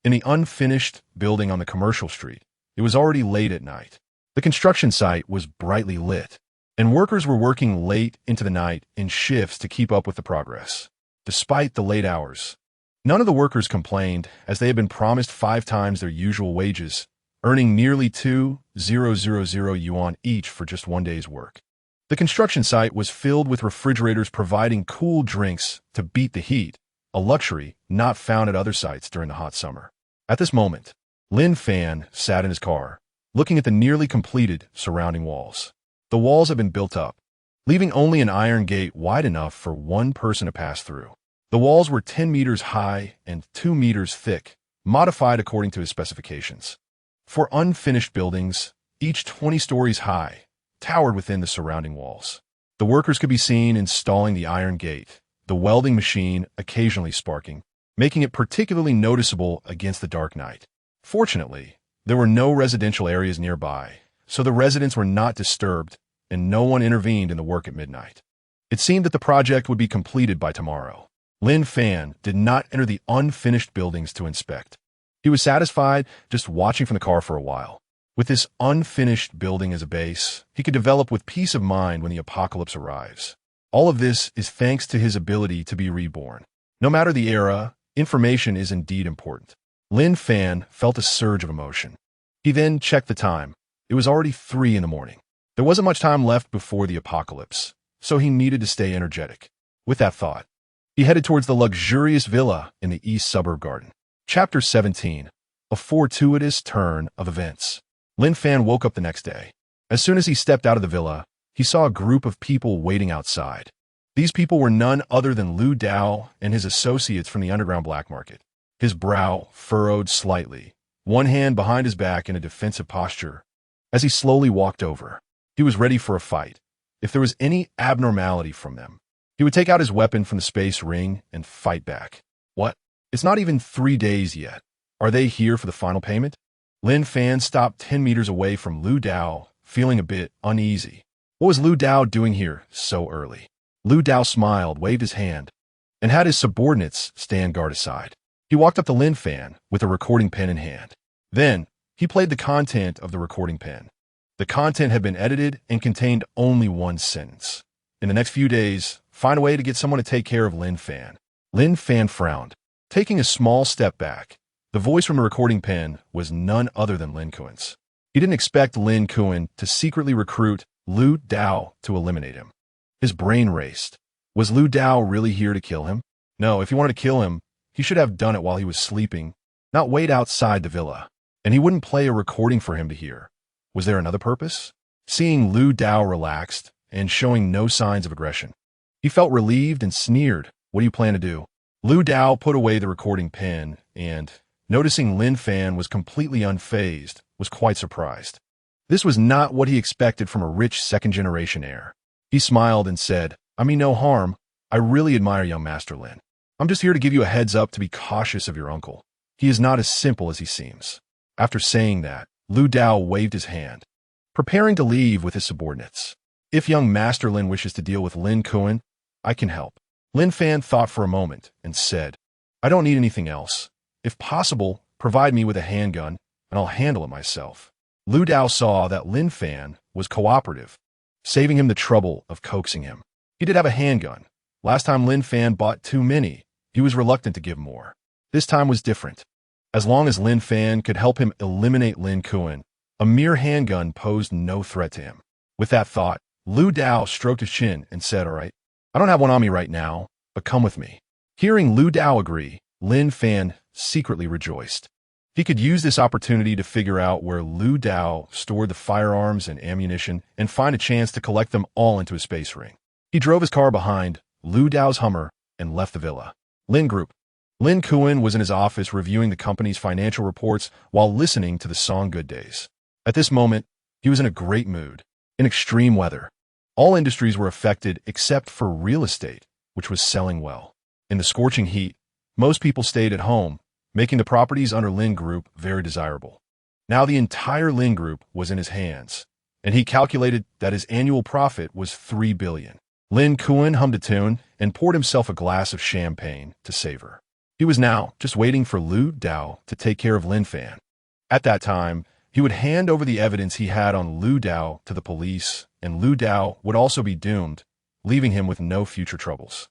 In the unfinished building on the commercial street, it was already late at night. The construction site was brightly lit, and workers were working late into the night in shifts to keep up with the progress. despite the late hours. None of the workers complained, as they had been promised 5 times their usual wages, earning nearly 2,000 yuan each for just one day's work. The construction site was filled with refrigerators providing cool drinks to beat the heat, a luxury not found at other sites during the hot summer. At this moment, Lin Fan sat in his car, looking at the nearly completed surrounding walls. The walls had been built up, leaving only an iron gate wide enough for one person to pass through. The walls were 10 meters high and 2 meters thick, modified according to his specifications. For unfinished buildings, each 20 stories high, towered within the surrounding walls. The workers could be seen installing the iron gate, the welding machine occasionally sparking, making it particularly noticeable against the dark night. Fortunately, there were no residential areas nearby, so the residents were not disturbed, and no one intervened in the work at midnight. It seemed that the project would be completed by tomorrow. Lin Fan did not enter the unfinished buildings to inspect. He was satisfied just watching from the car for a while. With this unfinished building as a base, he could develop with peace of mind when the apocalypse arrives. All of this is thanks to his ability to be reborn. No matter the era, information is indeed important. Lin Fan felt a surge of emotion. He then checked the time. It was already 3 in the morning. There wasn't much time left before the apocalypse, so he needed to stay energetic. With that thought, he headed towards the luxurious villa in the east suburb garden. Chapter 17. A fortuitous turn of events. Lin Fan woke up the next day. As soon as he stepped out of the villa, he saw a group of people waiting outside. These people were none other than Lu Dao and his associates from the underground black market. His brow furrowed slightly, one hand behind his back in a defensive posture. As he slowly walked over, he was ready for a fight. If there was any abnormality from them, he would take out his weapon from the space ring and fight back. What? It's not even 3 days yet. Are they here for the final payment? Lin Fan stopped 10 meters away from Lu Dao, feeling a bit uneasy. What was Lu Dao doing here so early? Lu Dao smiled, waved his hand, and had his subordinates stand guard aside. He walked up to Lin Fan with a recording pen in hand. Then, he played the content of the recording pen. The content had been edited and contained only one sentence. In the next few days, find a way to get someone to take care of Lin Fan. Lin Fan frowned. Taking a small step back, the voice from the recording pen was none other than Lin Kuan's. He didn't expect Lin Kuan to secretly recruit Lu Dao to eliminate him. His brain raced. Was Lu Dao really here to kill him? No, if he wanted to kill him, he should have done it while he was sleeping, not wait outside the villa. And he wouldn't play a recording for him to hear. Was there another purpose? Seeing Lu Dao relaxed and showing no signs of aggression, he felt relieved and sneered. What do you plan to do? Lu Dao put away the recording pen and, noticing Lin Fan was completely unfazed, was quite surprised. This was not what he expected from a rich second-generation heir. He smiled and said, I mean no harm. I really admire young Master Lin. I'm just here to give you a heads up to be cautious of your uncle. He is not as simple as he seems. After saying that, Lu Dao waved his hand, preparing to leave with his subordinates. If young Master Lin wishes to deal with Lin Kuan, I can help. Lin Fan thought for a moment and said, I don't need anything else. If possible, provide me with a handgun, and I'll handle it myself. Lu Dao saw that Lin Fan was cooperative, saving him the trouble of coaxing him. He did have a handgun. Last time Lin Fan bought too many, he was reluctant to give more. This time was different. As long as Lin Fan could help him eliminate Lin Kuan, a mere handgun posed no threat to him. With that thought, Lu Dao stroked his chin and said, all right, I don't have one on me right now, but come with me. Hearing Lu Dao agree, Lin Fan secretly rejoiced. He could use this opportunity to figure out where Lu Dao stored the firearms and ammunition and find a chance to collect them all into his space ring. He drove his car behind Lu Dao's Hummer and left the villa. Lin Group. Lin Kuan was in his office reviewing the company's financial reports while listening to the song Good Days. At this moment, he was in a great mood. In extreme weather, all industries were affected except for real estate, which was selling well. In the scorching heat, most people stayed at home, making the properties under Lin Group very desirable. Now the entire Lin Group was in his hands, and he calculated that his annual profit was 3 billion. Lin Kuan hummed a tune and poured himself a glass of champagne to savor. He was now just waiting for Lu Dao to take care of Lin Fan. At that time, he would hand over the evidence he had on Lu Dao to the police, and Lu Dao would also be doomed, leaving him with no future troubles.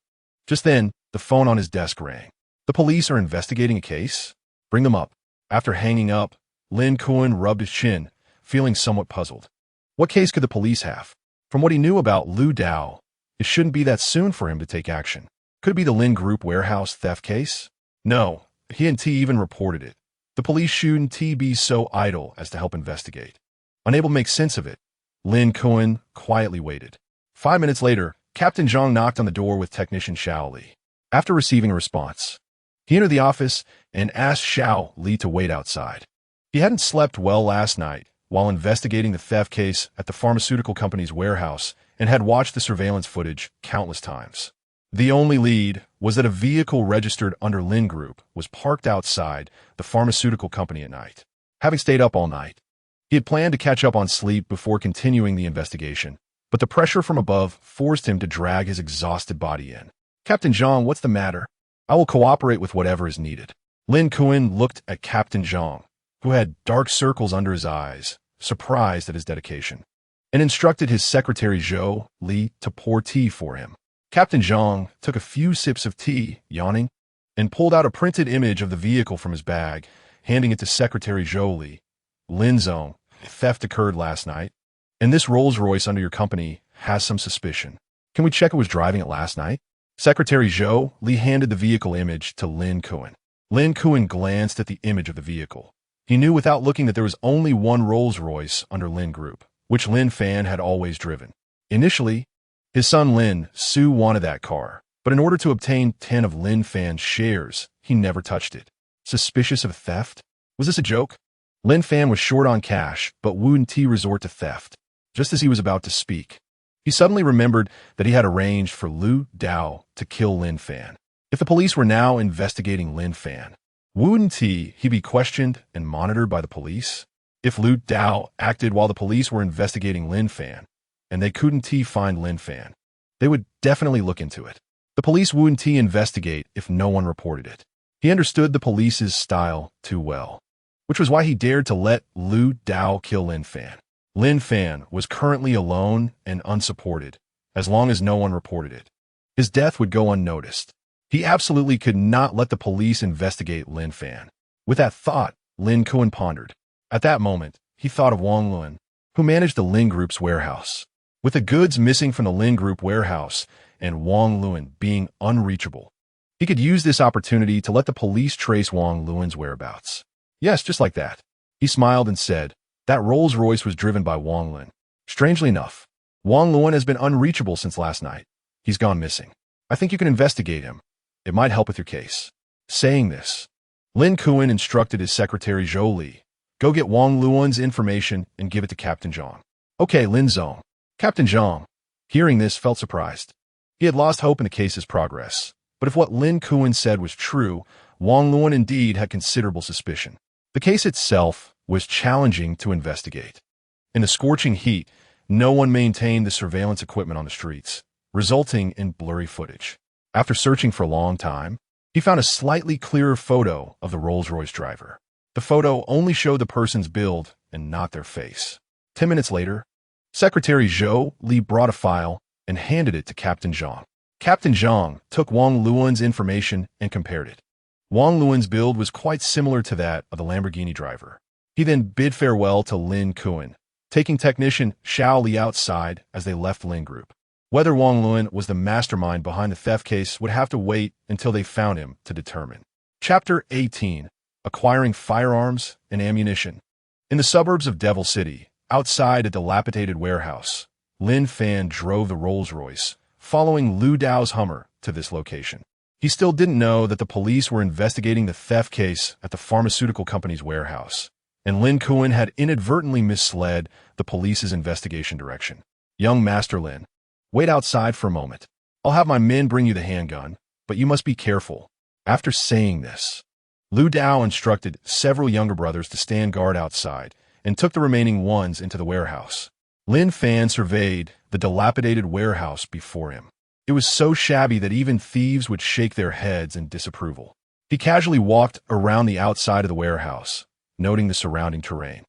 Just then, The phone on his desk rang. The police are investigating a case? Bring them up. After hanging up, Lin Fan rubbed his chin, feeling somewhat puzzled. What case could the police have? From what he knew about Lu Dao, it shouldn't be that soon for him to take action. Could it be the Lin Group warehouse theft case? No, he and T even reported it. The police shouldn't be so idle as to help investigate. Unable to make sense of it, Lin Fan quietly waited. 5 minutes later, Captain Zhang knocked on the door with technician Xiao Li. After receiving a response, he entered the office and asked Xiao Li to wait outside. He hadn't slept well last night while investigating the theft case at the pharmaceutical company's warehouse and had watched the surveillance footage countless times. The only lead was that a vehicle registered under Lin Group was parked outside the pharmaceutical company at night. Having stayed up all night, he had planned to catch up on sleep before continuing the investigation, but the pressure from above forced him to drag his exhausted body in. Captain Zhang, what's the matter? I will cooperate with whatever is needed. Lin Fan looked at Captain Zhang, who had dark circles under his eyes, surprised at his dedication, and instructed his secretary Zhou Li to pour tea for him. Captain Zhang took a few sips of tea, yawning, and pulled out a printed image of the vehicle from his bag, handing it to Secretary Zhou Li. Lin Zong, theft occurred last night, and this Rolls-Royce under your company has some suspicion. Can we check who was driving it last night? Secretary Zhou Li handed the vehicle image to Lin Fan. Lin Fan glanced at the image of the vehicle. He knew without looking that there was only one Rolls-Royce under Lin Group, which Lin Fan had always driven. Initially, his son Lin Su wanted that car, but in order to obtain 10 of Lin Fan's shares, he never touched it. Suspicious of theft? Was this a joke? Lin Fan was short on cash, but wouldn't he resort to theft? Just as he was about to speak, he suddenly remembered that he had arranged for Lu Dao to kill Lin Fan. If the police were now investigating Lin Fan, wouldn't he be questioned and monitored by the police? If Lu Dao acted while the police were investigating Lin Fan, and they couldn't find Lin Fan, they would definitely look into it. The police wouldn't investigate if no one reported it. He understood the police's style too well, which was why he dared to let Lu Dao kill Lin Fan. Lin Fan was currently alone and unsupported, as long as no one reported it. His death would go unnoticed. He absolutely could not let the police investigate Lin Fan. With that thought, Lin Fan pondered. At that moment, he thought of Wang Lun, who managed the Lin Group's warehouse. With the goods missing from the Lin Group warehouse and Wang Lun being unreachable, he could use this opportunity to let the police trace Wang Lun's whereabouts. Yes, just like that. He smiled and said, that Rolls-Royce was driven by Wang Lun. Strangely enough, Wang Lun has been unreachable since last night. He's gone missing. I think you can investigate him. It might help with your case. Saying this, Lin Fan instructed his secretary Zhou Li, go get Wang Lun's information and give it to Captain Zhang. Okay, Lin Zong. Captain Zhang, hearing this, felt surprised. He had lost hope in the case's progress, but if what Lin Fan said was true, Wang Lun indeed had considerable suspicion. The case itself was challenging to investigate. In the scorching heat, no one maintained the surveillance equipment on the streets, resulting in blurry footage. After searching for a long time, he found a slightly clearer photo of the Rolls-Royce driver. The photo only showed the person's build and not their face. 10 minutes later, Secretary Zhou Li brought a file and handed it to Captain Zhang. Captain Zhang took Wang Lun's information and compared it. Wang Lun's build was quite similar to that of the Lamborghini driver. He then bid farewell to Lin Fan, taking technician Xiao Li outside as they left Lin Group. Whether Wang Lun was the mastermind behind the theft case would have to wait until they found him to determine. Chapter 18. Acquiring Firearms and Ammunition. In the suburbs of Devil City, outside a dilapidated warehouse, Lin Fan drove the Rolls-Royce, following Lu Dao's Hummer to this location. He still didn't know that the police were investigating the theft case at the pharmaceutical company's warehouse, and Lin Fan had inadvertently misled the police's investigation direction. Young Master Lin, wait outside for a moment. I'll have my men bring you the handgun, but you must be careful. After saying this, Lu Dao instructed several younger brothers to stand guard outside and took the remaining ones into the warehouse. Lin Fan surveyed the dilapidated warehouse before him. It was so shabby that even thieves would shake their heads in disapproval. He casually walked around the outside of the warehouse, noting the surrounding terrain.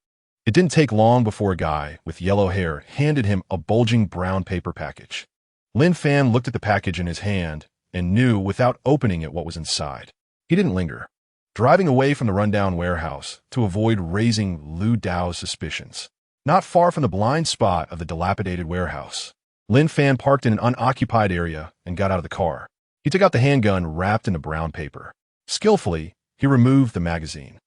It didn't take long before a guy with yellow hair handed him a bulging brown paper package. Lin Fan looked at the package in his hand and knew without opening it what was inside. He didn't linger, driving away from the rundown warehouse to avoid raising Lu Dao's suspicions. Not far from the blind spot of the dilapidated warehouse, Lin Fan parked in an unoccupied area and got out of the car. He took out the handgun wrapped in a brown paper. Skillfully, he removed the magazine,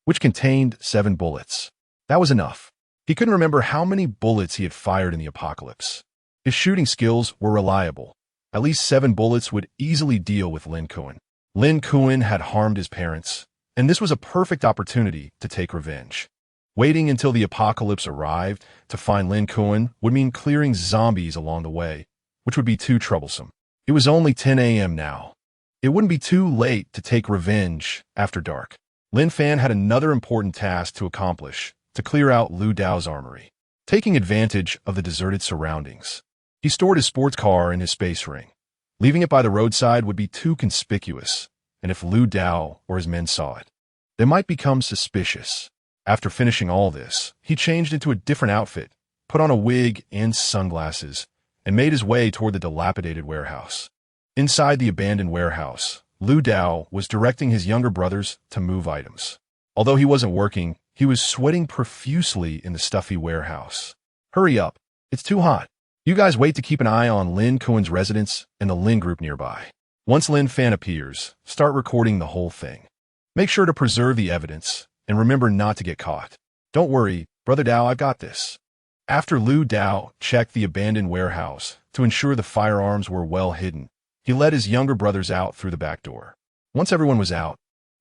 which contained 7 bullets. That was enough. He couldn't remember how many bullets he had fired in the apocalypse. His shooting skills were reliable. At least 7 bullets would easily deal with Lin Kuan. Lin Kuan had harmed his parents, and this was a perfect opportunity to take revenge. Waiting until the apocalypse arrived to find Lin Kuan would mean clearing zombies along the way, which would be too troublesome. It was only 10 a.m. now. It wouldn't be too late to take revenge after dark. Lin Fan had another important task to accomplish, to clear out Lu Dao's armory. Taking advantage of the deserted surroundings, he stored his sports car in his space ring. Leaving it by the roadside would be too conspicuous, and if Lu Dao or his men saw it, they might become suspicious. After finishing all this, he changed into a different outfit, put on a wig and sunglasses, and made his way toward the dilapidated warehouse. Inside the abandoned warehouse, Lu Dao was directing his younger brothers to move items. Although he wasn't working, he was sweating profusely in the stuffy warehouse. "Hurry up. It's too hot. You guys wait to keep an eye on Lin Kuan's residence and the Lin group nearby. Once Lin Fan appears, start recording the whole thing. Make sure to preserve the evidence, and remember not to get caught. Don't worry, Brother Dao, I've got this." After Lu Dao checked the abandoned warehouse to ensure the firearms were well hidden, he led his younger brothers out through the back door. Once everyone was out,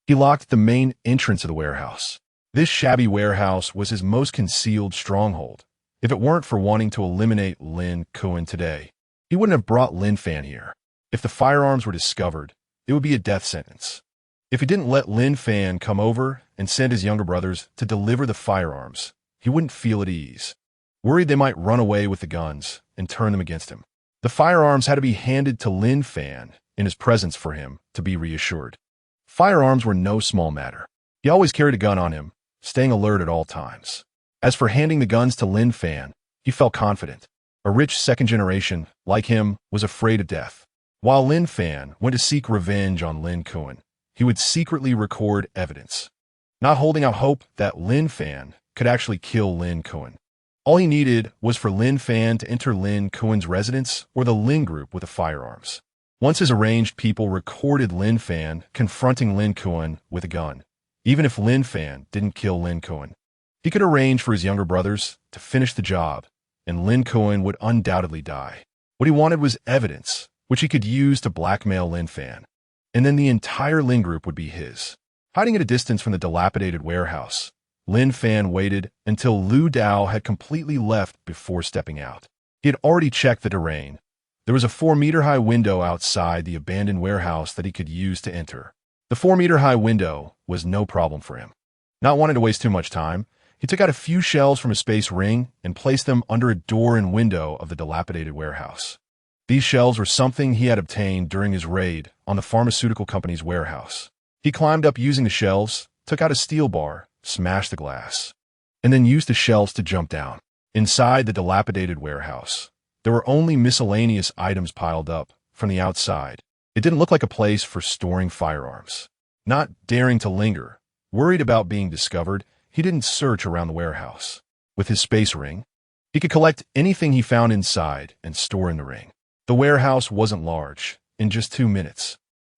he locked the main entrance of the warehouse. This shabby warehouse was his most concealed stronghold. If it weren't for wanting to eliminate Lin Kuan today, he wouldn't have brought Lin Fan here. If the firearms were discovered, it would be a death sentence. If he didn't let Lin Fan come over and send his younger brothers to deliver the firearms, he wouldn't feel at ease, worried they might run away with the guns and turn them against him. The firearms had to be handed to Lin Fan in his presence for him to be reassured. Firearms were no small matter. He always carried a gun on him, staying alert at all times. As for handing the guns to Lin Fan, he felt confident. A rich second generation, like him, was afraid of death. While Lin Fan went to seek revenge on Lin Kuan, he would secretly record evidence, not holding out hope that Lin Fan could actually kill Lin Kuan. All he needed was for Lin Fan to enter Lin Kuan's residence or the Lin group with the firearms. Once his arranged people recorded Lin Fan confronting Lin Kuan with a gun, even if Lin Fan didn't kill Lin Kuan, he could arrange for his younger brothers to finish the job, and Lin Kuan would undoubtedly die. What he wanted was evidence, which he could use to blackmail Lin Fan, and then the entire Lin group would be his. Hiding at a distance from the dilapidated warehouse, Lin Fan waited until Lu Dao had completely left before stepping out. He had already checked the terrain. There was a 4-meter-high window outside the abandoned warehouse that he could use to enter. The 4-meter-high window was no problem for him. Not wanting to waste too much time, he took out a few shells from his space ring and placed them under a door and window of the dilapidated warehouse. These shelves were something he had obtained during his raid on the pharmaceutical company's warehouse. He climbed up using the shelves, took out a steel bar, smashed the glass, and then used the shelves to jump down. Inside the dilapidated warehouse, there were only miscellaneous items piled up from the outside. It didn't look like a place for storing firearms. Not daring to linger, worried about being discovered, he didn't search around the warehouse. With his space ring, he could collect anything he found inside and store in the ring. The warehouse wasn't large. In just 2 minutes,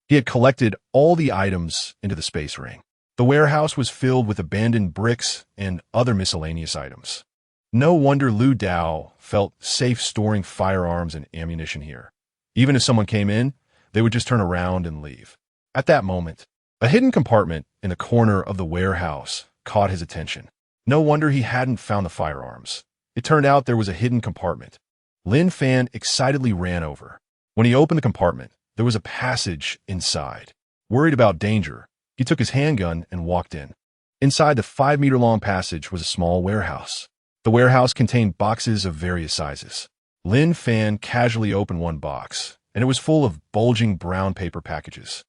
he had collected all the items into the space ring. The warehouse was filled with abandoned bricks and other miscellaneous items. No wonder Lu Dao felt safe storing firearms and ammunition here. Even if someone came in, they would just turn around and leave. At that moment, a hidden compartment in the corner of the warehouse caught his attention. No wonder he hadn't found the firearms. It turned out there was a hidden compartment. Lin Fan excitedly ran over. When he opened the compartment, there was a passage inside. Worried about danger, he took his handgun and walked in. Inside the 5-meter-long passage was a small warehouse. The warehouse contained boxes of various sizes. Lin Fan casually opened one box, and it was full of bulging brown paper packages.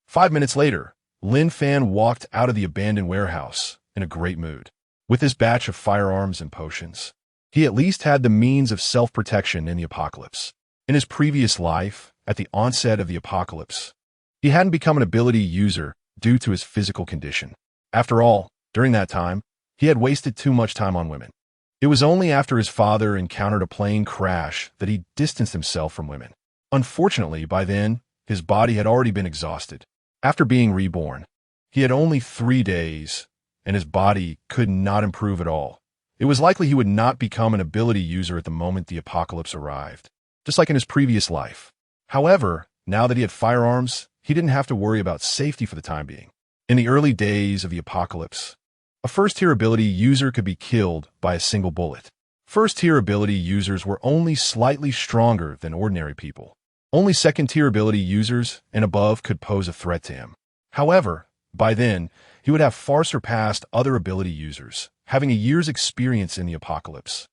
5 minutes later, Lin Fan walked out of the abandoned warehouse in a great mood. With this batch of firearms and potions, he at least had the means of self-protection in the apocalypse. In his previous life, at the onset of the apocalypse. He hadn't become an ability user due to his physical condition. After all, during that time, he had wasted too much time on women. It was only after his father encountered a plane crash that he distanced himself from women. Unfortunately, by then, his body had already been exhausted. After being reborn, he had only 3 days, and his body could not improve at all. It was likely he would not become an ability user at the moment the apocalypse arrived, just like in his previous life. However, now that he had firearms, he didn't have to worry about safety for the time being. In the early days of the apocalypse, a first-tier ability user could be killed by a single bullet. First-tier ability users were only slightly stronger than ordinary people. Only second-tier ability users and above could pose a threat to him. However, by then, he would have far surpassed other ability users, having a year's experience in the apocalypse.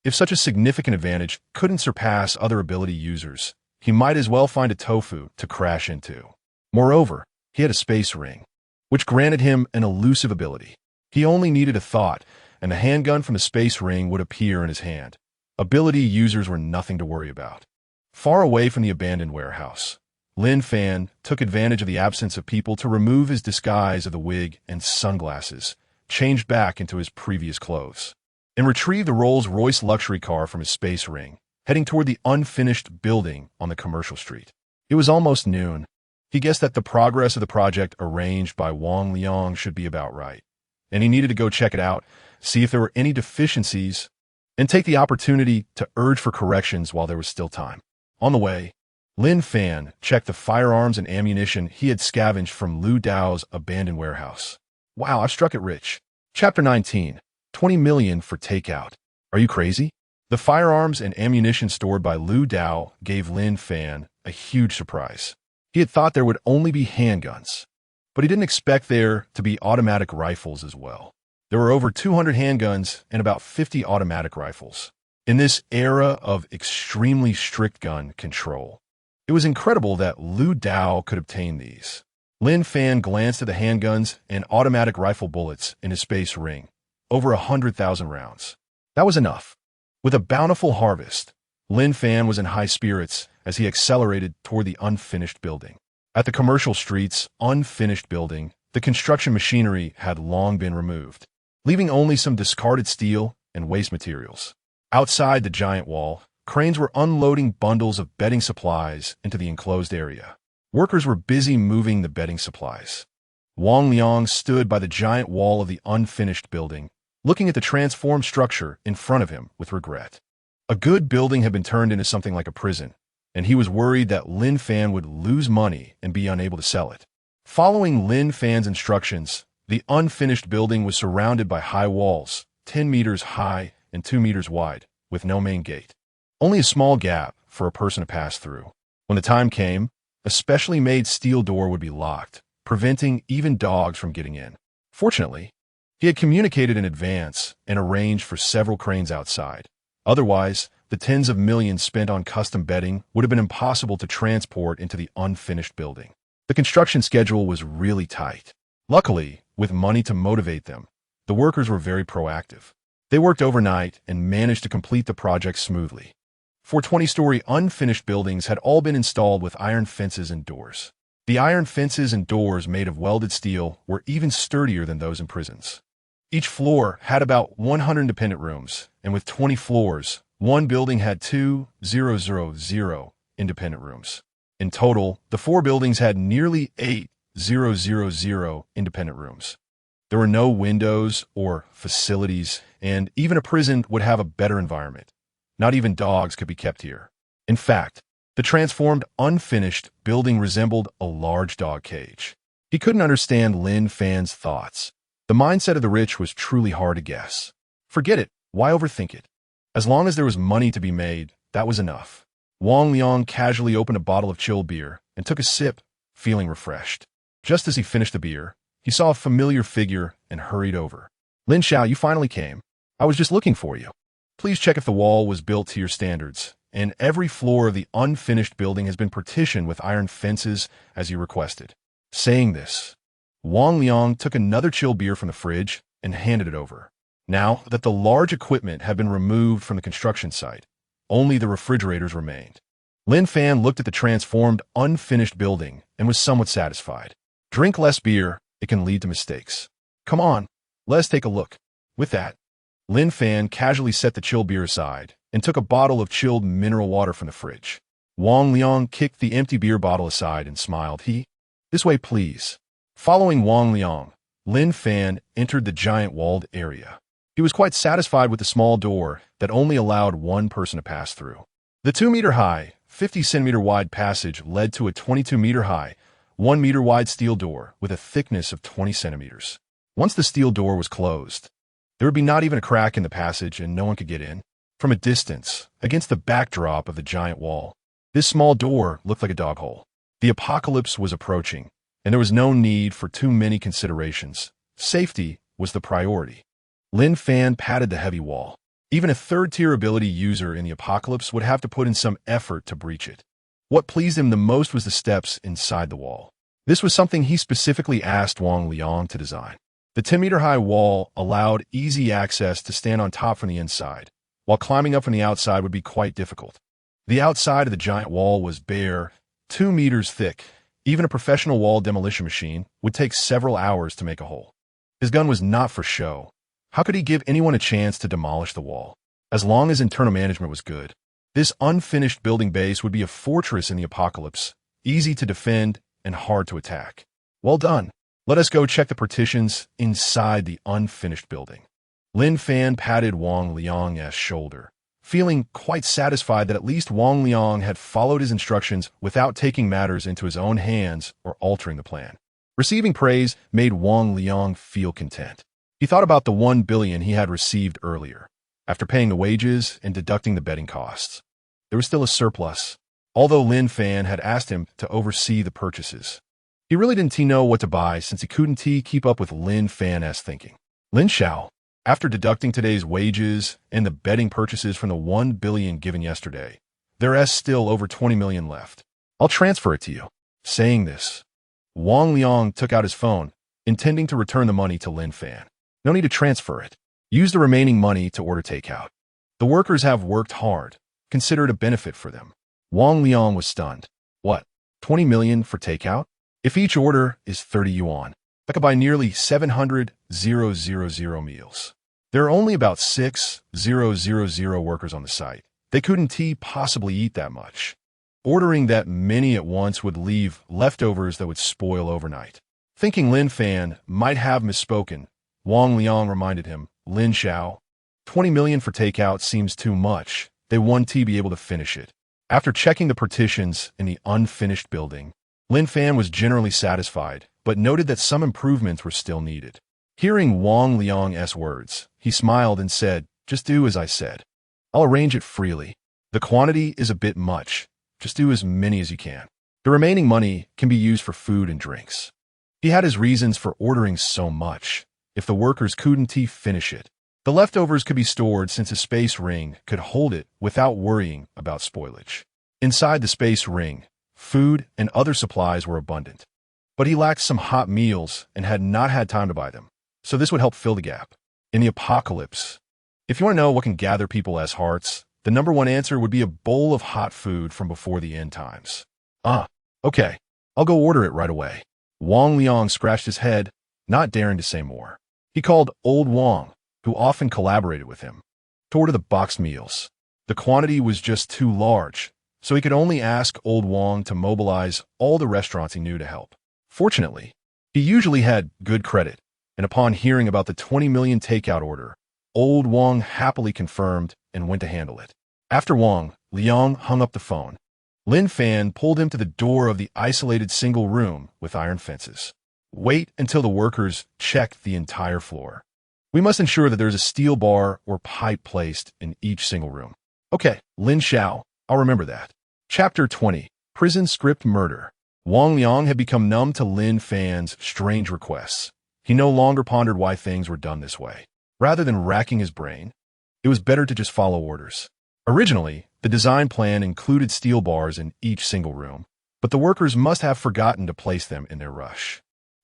If such a significant advantage couldn't surpass other ability users, he might as well find a tofu to crash into. Moreover, he had a space ring, which granted him an elusive ability. He only needed a thought, and the handgun from the space ring would appear in his hand. Ability users were nothing to worry about. Far away from the abandoned warehouse, Lin Fan took advantage of the absence of people to remove his disguise of the wig and sunglasses, changed back into his previous clothes, and retrieved the Rolls-Royce luxury car from his space ring, heading toward the unfinished building on the commercial street. It was almost noon. He guessed that the progress of the project arranged by Wang Liang should be about right, and he needed to go check it out, see if there were any deficiencies, and take the opportunity to urge for corrections while there was still time. On the way, Lin Fan checked the firearms and ammunition he had scavenged from Lu Dao's abandoned warehouse. Wow, I've struck it rich. Chapter 19, 20 million for takeout. Are you crazy? The firearms and ammunition stored by Lu Dao gave Lin Fan a huge surprise. He had thought there would only be handguns, but he didn't expect there to be automatic rifles as well. There were over 200 handguns and about 50 automatic rifles. In this era of extremely strict gun control, it was incredible that Lu Dao could obtain these. Lin Fan glanced at the handguns and automatic rifle bullets in his space ring. Over 100,000 rounds. That was enough. With a bountiful harvest, Lin Fan was in high spirits as he accelerated toward the unfinished building. At the commercial street's unfinished building, the construction machinery had long been removed, leaving only some discarded steel and waste materials. Outside the giant wall, cranes were unloading bundles of bedding supplies into the enclosed area. Workers were busy moving the bedding supplies. Wang Liang stood by the giant wall of the unfinished building, looking at the transformed structure in front of him with regret. A good building had been turned into something like a prison, and he was worried that Lin Fan would lose money and be unable to sell it. Following Lin Fan's instructions, the unfinished building was surrounded by high walls, 10 meters high and 2 meters wide, with no main gate. Only a small gap for a person to pass through. When the time came, a specially made steel door would be locked, preventing even dogs from getting in. Fortunately, he had communicated in advance and arranged for several cranes outside. Otherwise, the tens of millions spent on custom bedding would have been impossible to transport into the unfinished building. The construction schedule was really tight. Luckily, with money to motivate them, the workers were very proactive. They worked overnight and managed to complete the project smoothly. 420-story unfinished buildings had all been installed with iron fences and doors. The iron fences and doors made of welded steel were even sturdier than those in prisons. Each floor had about 100 independent rooms, and with 20 floors, one building had 2,000 independent rooms. In total, the 4 buildings had nearly 8,000 independent rooms. There were no windows or facilities, and even a prison would have a better environment. Not even dogs could be kept here. In fact, the transformed, unfinished building resembled a large dog cage. He couldn't understand Lin Fan's thoughts. The mindset of the rich was truly hard to guess. Forget it. Why overthink it? As long as there was money to be made, that was enough. Wang Liang casually opened a bottle of chilled beer and took a sip, feeling refreshed. Just as he finished the beer, he saw a familiar figure and hurried over. Lin Xiao, you finally came. I was just looking for you. Please check if the wall was built to your standards, and every floor of the unfinished building has been partitioned with iron fences as you requested. Saying this, Wang Liang took another chilled beer from the fridge and handed it over. Now that the large equipment had been removed from the construction site, only the refrigerators remained. Lin Fan looked at the transformed, unfinished building and was somewhat satisfied. Drink less beer, it can lead to mistakes. Come on, let's take a look. With that, Lin Fan casually set the chilled beer aside and took a bottle of chilled mineral water from the fridge. Wang Liang kicked the empty beer bottle aside and smiled. This way, please. Following Wang Liang, Lin Fan entered the giant walled area. He was quite satisfied with the small door that only allowed one person to pass through. The 2-meter-high, 50-centimeter-wide passage led to a 22-meter-high, 1-meter-wide steel door with a thickness of 20 centimeters. Once the steel door was closed, there would be not even a crack in the passage and no one could get in. From a distance, against the backdrop of the giant wall, this small door looked like a dog hole. The apocalypse was approaching, and there was no need for too many considerations. Safety was the priority. Lin Fan patted the heavy wall. Even a third-tier ability user in the apocalypse would have to put in some effort to breach it. What pleased him the most was the steps inside the wall. This was something he specifically asked Wang Liang to design. The 10-meter-high wall allowed easy access to stand on top from the inside, while climbing up from the outside would be quite difficult. The outside of the giant wall was bare, 2 meters thick. Even a professional wall demolition machine would take several hours to make a hole. His gun was not for show. How could he give anyone a chance to demolish the wall? As long as internal management was good, this unfinished building base would be a fortress in the apocalypse, easy to defend and hard to attack. Well done. Let us go check the partitions inside the unfinished building. Lin Fan patted Wang Liang's shoulder, feeling quite satisfied that at least Wang Liang had followed his instructions without taking matters into his own hands or altering the plan. Receiving praise made Wang Liang feel content. He thought about the 1 billion he had received earlier. After paying the wages and deducting the betting costs, there was still a surplus, although Lin Fan had asked him to oversee the purchases. He really didn't know what to buy since he couldn't keep up with Lin Fan's thinking. Lin Xiao, after deducting today's wages and the betting purchases from the 1 billion given yesterday, there is still over 20 million left. I'll transfer it to you. Saying this, Wang Liang took out his phone, intending to return the money to Lin Fan. No need to transfer it. Use the remaining money to order takeout. The workers have worked hard. Consider it a benefit for them. Wang Liang was stunned. What? 20 million for takeout? If each order is 30 yuan, that could buy nearly 700,000 meals. There are only about 6,000 workers on the site. They couldn't possibly eat that much. Ordering that many at once would leave leftovers that would spoil overnight. Thinking Lin Fan might have misspoken, Wang Liang reminded him, Lin Xiao, 20 million for takeout seems too much. They won't be able to finish it. After checking the partitions in the unfinished building, Lin Fan was generally satisfied, but noted that some improvements were still needed. Hearing Wang Liang's words, he smiled and said, just do as I said. I'll arrange it freely. The quantity is a bit much. Just do as many as you can. The remaining money can be used for food and drinks. He had his reasons for ordering so much. If the workers couldn't finish it, the leftovers could be stored since a space ring could hold it without worrying about spoilage. Inside the space ring, food and other supplies were abundant. But he lacked some hot meals and had not had time to buy them, so this would help fill the gap. In the apocalypse, if you want to know what can gather people as hearts, the number one answer would be a bowl of hot food from before the end times. Okay, I'll go order it right away. Wang Liang scratched his head, not daring to say more. He called Old Wang, who often collaborated with him, to order the boxed meals. The quantity was just too large, so he could only ask Old Wang to mobilize all the restaurants he knew to help. Fortunately, he usually had good credit, and upon hearing about the 20 million takeout order, Old Wang happily confirmed and went to handle it. After Wang Liang hung up the phone, Lin Fan pulled him to the door of the isolated single room with iron fences. Wait until the workers check the entire floor. We must ensure that there's a steel bar or pipe placed in each single room. Okay, Lin Xiao, I'll remember that. Chapter 20, Prison Script Murder. Wang Liang had become numb to Lin Fan's strange requests. He no longer pondered why things were done this way. Rather than racking his brain, it was better to just follow orders. Originally, the design plan included steel bars in each single room, but the workers must have forgotten to place them in their rush.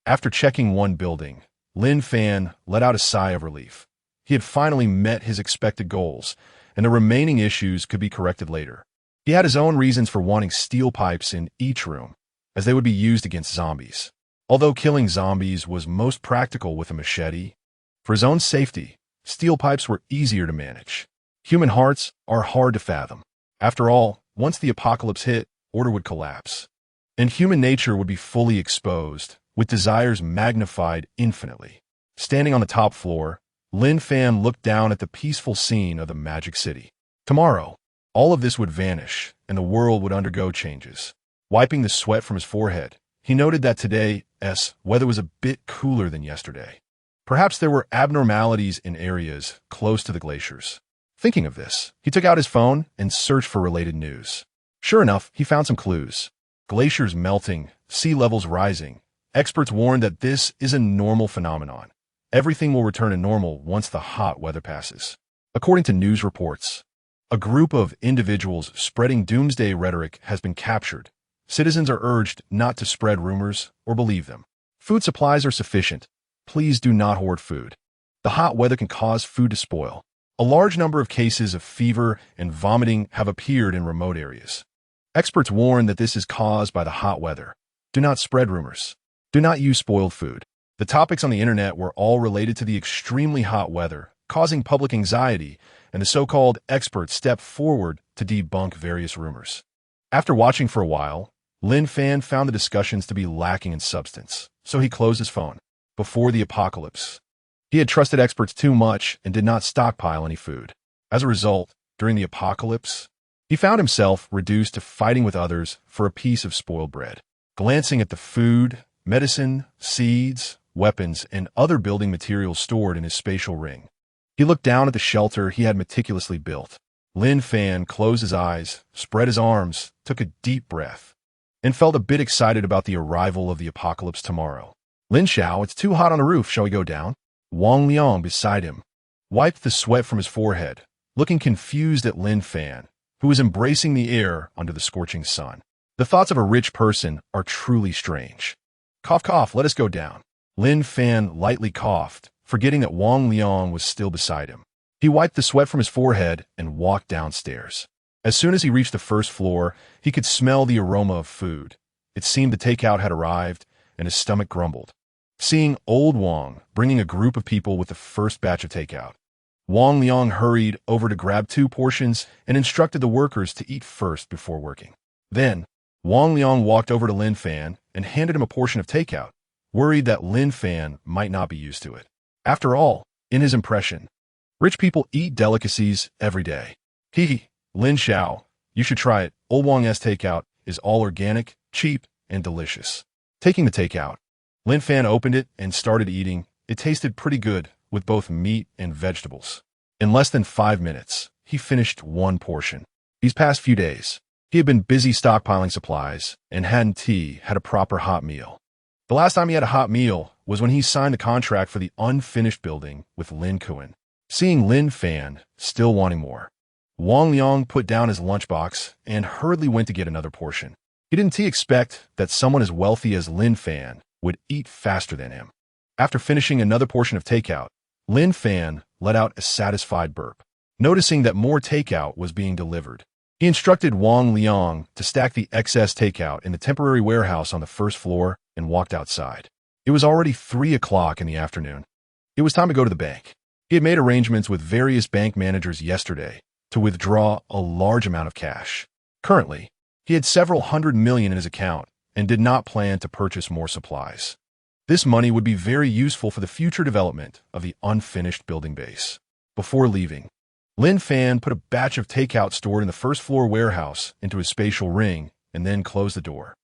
After checking one building, Lin Fan let out a sigh of relief. He had finally met his expected goals, and the remaining issues could be corrected later. He had his own reasons for wanting steel pipes in each room, as they would be used against zombies. Although killing zombies was most practical with a machete, for his own safety, steel pipes were easier to manage. Human hearts are hard to fathom. After all, once the apocalypse hit, order would collapse, and human nature would be fully exposed, with desires magnified infinitely. Standing on the top floor, Lin Fan looked down at the peaceful scene of the Magic City. Tomorrow, all of this would vanish, and the world would undergo changes. Wiping the sweat from his forehead, he noted that today's weather was a bit cooler than yesterday. Perhaps there were abnormalities in areas close to the glaciers. Thinking of this, he took out his phone and searched for related news. Sure enough, he found some clues. Glaciers melting, sea levels rising. Experts warn that this is a normal phenomenon. Everything will return to normal once the hot weather passes. According to news reports, a group of individuals spreading doomsday rhetoric has been captured. Citizens are urged not to spread rumors or believe them. Food supplies are sufficient. Please do not hoard food. The hot weather can cause food to spoil. A large number of cases of fever and vomiting have appeared in remote areas. Experts warn that this is caused by the hot weather. Do not spread rumors. Do not use spoiled food. The topics on the internet were all related to the extremely hot weather, causing public anxiety, and the so-called experts stepped forward to debunk various rumors. After watching for a while, Lin Fan found the discussions to be lacking in substance, so he closed his phone. Before the apocalypse, he had trusted experts too much and did not stockpile any food. As a result, during the apocalypse, he found himself reduced to fighting with others for a piece of spoiled bread. Glancing at the food, medicine, seeds, weapons, and other building materials stored in his spatial ring, he looked down at the shelter he had meticulously built. Lin Fan closed his eyes, spread his arms, took a deep breath, and felt a bit excited about the arrival of the apocalypse tomorrow. Lin Xiao, it's too hot on the roof, shall we go down? Wang Liang beside him wiped the sweat from his forehead, looking confused at Lin Fan, who was embracing the air under the scorching sun. The thoughts of a rich person are truly strange. Cough, cough, let us go down. Lin Fan lightly coughed, forgetting that Wang Liang was still beside him. He wiped the sweat from his forehead and walked downstairs. As soon as he reached the first floor, he could smell the aroma of food. It seemed the takeout had arrived, and his stomach grumbled. Seeing old Wang bringing a group of people with the first batch of takeout, Wang Liang hurried over to grab 2 portions and instructed the workers to eat first before working. Then, Wang Liang walked over to Lin Fan and handed him a portion of takeout, worried that Lin Fan might not be used to it. After all, in his impression, rich people eat delicacies every day. Lin Xiao, you should try it. Old Wang's takeout is all organic, cheap, and delicious. Taking the takeout, Lin Fan opened it and started eating. It tasted pretty good, with both meat and vegetables. In less than 5 minutes, he finished 1 portion. These past few days, he had been busy stockpiling supplies and hadn't had a proper hot meal. The last time he had a hot meal was when he signed the contract for the unfinished building with Lin Kuan. Seeing Lin Fan still wanting more, Wang Liang put down his lunchbox and hurriedly went to get another portion. He didn't expect that someone as wealthy as Lin Fan would eat faster than him. After finishing another portion of takeout, Lin Fan let out a satisfied burp, noticing that more takeout was being delivered. He instructed Wang Liang to stack the excess takeout in the temporary warehouse on the first floor and walked outside. It was already 3 o'clock in the afternoon. It was time to go to the bank. He had made arrangements with various bank managers yesterday to withdraw a large amount of cash. Currently, he had several hundred million in his account and did not plan to purchase more supplies. This money would be very useful for the future development of the unfinished building base. Before leaving, Lin Fan put a batch of takeout stored in the first floor warehouse into his spatial ring and then closed the door.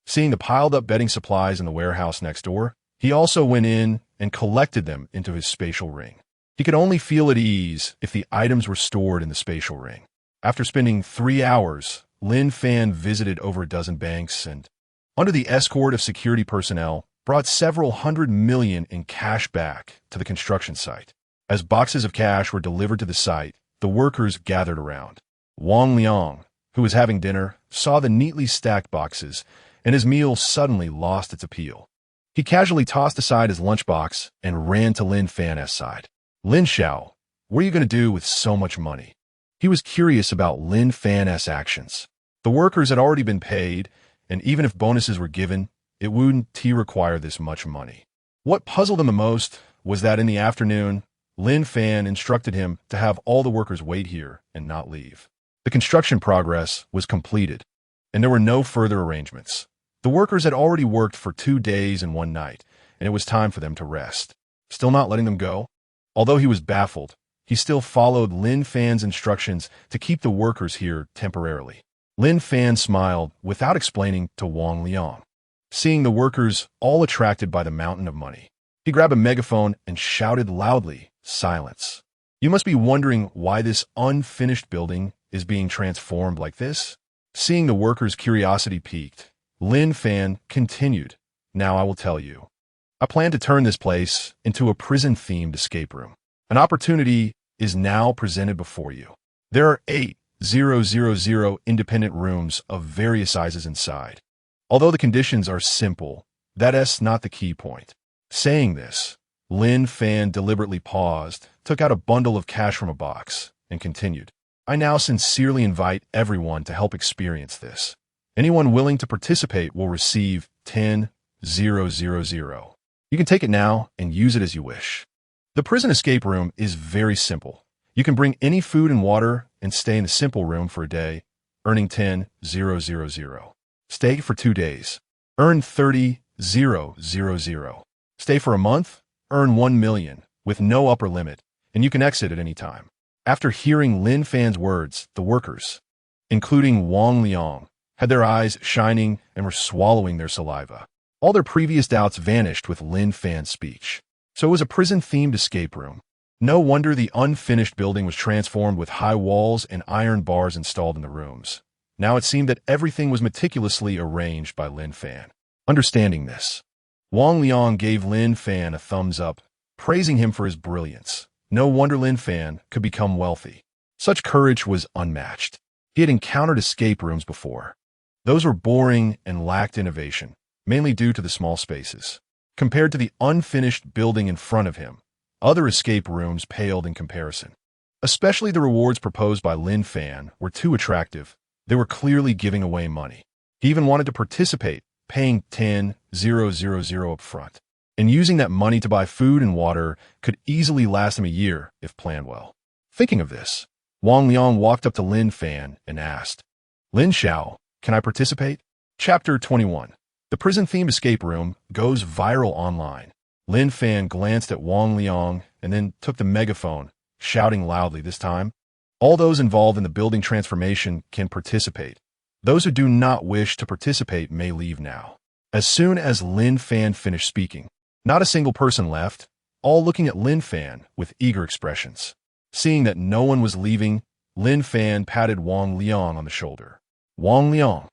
Seeing the piled up bedding supplies in the warehouse next door, he also went in and collected them into his spatial ring. He could only feel at ease if the items were stored in the spatial ring. After spending 3 hours, Lin Fan visited over a dozen banks and, under the escort of security personnel, brought several hundred million in cash back to the construction site. As boxes of cash were delivered to the site, the workers gathered around. Wang Liang, who was having dinner, saw the neatly stacked boxes, and his meal suddenly lost its appeal. He casually tossed aside his lunchbox and ran to Lin Fan's side. Lin Xiao, what are you going to do with so much money? He was curious about Lin Fan's actions. The workers had already been paid, and even if bonuses were given, it wouldn't require this much money. What puzzled him the most was that in the afternoon, Lin Fan instructed him to have all the workers wait here and not leave. The construction progress was completed, and there were no further arrangements. The workers had already worked for 2 days and 1 night, and it was time for them to rest. Still not letting them go? Although he was baffled, he still followed Lin Fan's instructions to keep the workers here temporarily. Lin Fan smiled without explaining to Wang Liang. Seeing the workers all attracted by the mountain of money, he grabbed a megaphone and shouted loudly, "Silence! You must be wondering why this unfinished building is being transformed like this?" Seeing the workers' curiosity piqued, Lin Fan continued, "Now I will tell you. I plan to turn this place into a prison-themed escape room. An opportunity is now presented before you. There are 8,000 independent rooms of various sizes inside. Although the conditions are simple, that's not the key point." Saying this, Lin Fan deliberately paused, took out a bundle of cash from a box, and continued, "I now sincerely invite everyone to help experience this. Anyone willing to participate will receive 10,000. You can take it now and use it as you wish. The prison escape room is very simple. You can bring any food and water and stay in the simple room for a day, earning 10,000. Stay for 2 days. Earn 30,000. Stay for a month. Earn 1 million, with no upper limit, and you can exit at any time." After hearing Lin Fan's words, the workers, including Wang Liang, had their eyes shining and were swallowing their saliva. All their previous doubts vanished with Lin Fan's speech. So it was a prison-themed escape room. No wonder the unfinished building was transformed with high walls and iron bars installed in the rooms. Now it seemed that everything was meticulously arranged by Lin Fan. Understanding this, Wang Liang gave Lin Fan a thumbs up, praising him for his brilliance. No wonder Lin Fan could become wealthy. Such courage was unmatched. He had encountered escape rooms before. Those were boring and lacked innovation, mainly due to the small spaces. Compared to the unfinished building in front of him, other escape rooms paled in comparison. Especially the rewards proposed by Lin Fan were too attractive. They were clearly giving away money. He even wanted to participate, paying 10,000 up front. And using that money to buy food and water could easily last him a year if planned well. Thinking of this, Wang Liang walked up to Lin Fan and asked, "Lin Xiao, can I participate?" Chapter 21. The prison-themed escape room goes viral online. Lin Fan glanced at Wang Liang and then took the megaphone, shouting loudly this time, "All those involved in the building transformation can participate. Those who do not wish to participate may leave now." As soon as Lin Fan finished speaking, not a single person left, all looking at Lin Fan with eager expressions. Seeing that no one was leaving, Lin Fan patted Wang Liang on the shoulder. Wang Liang,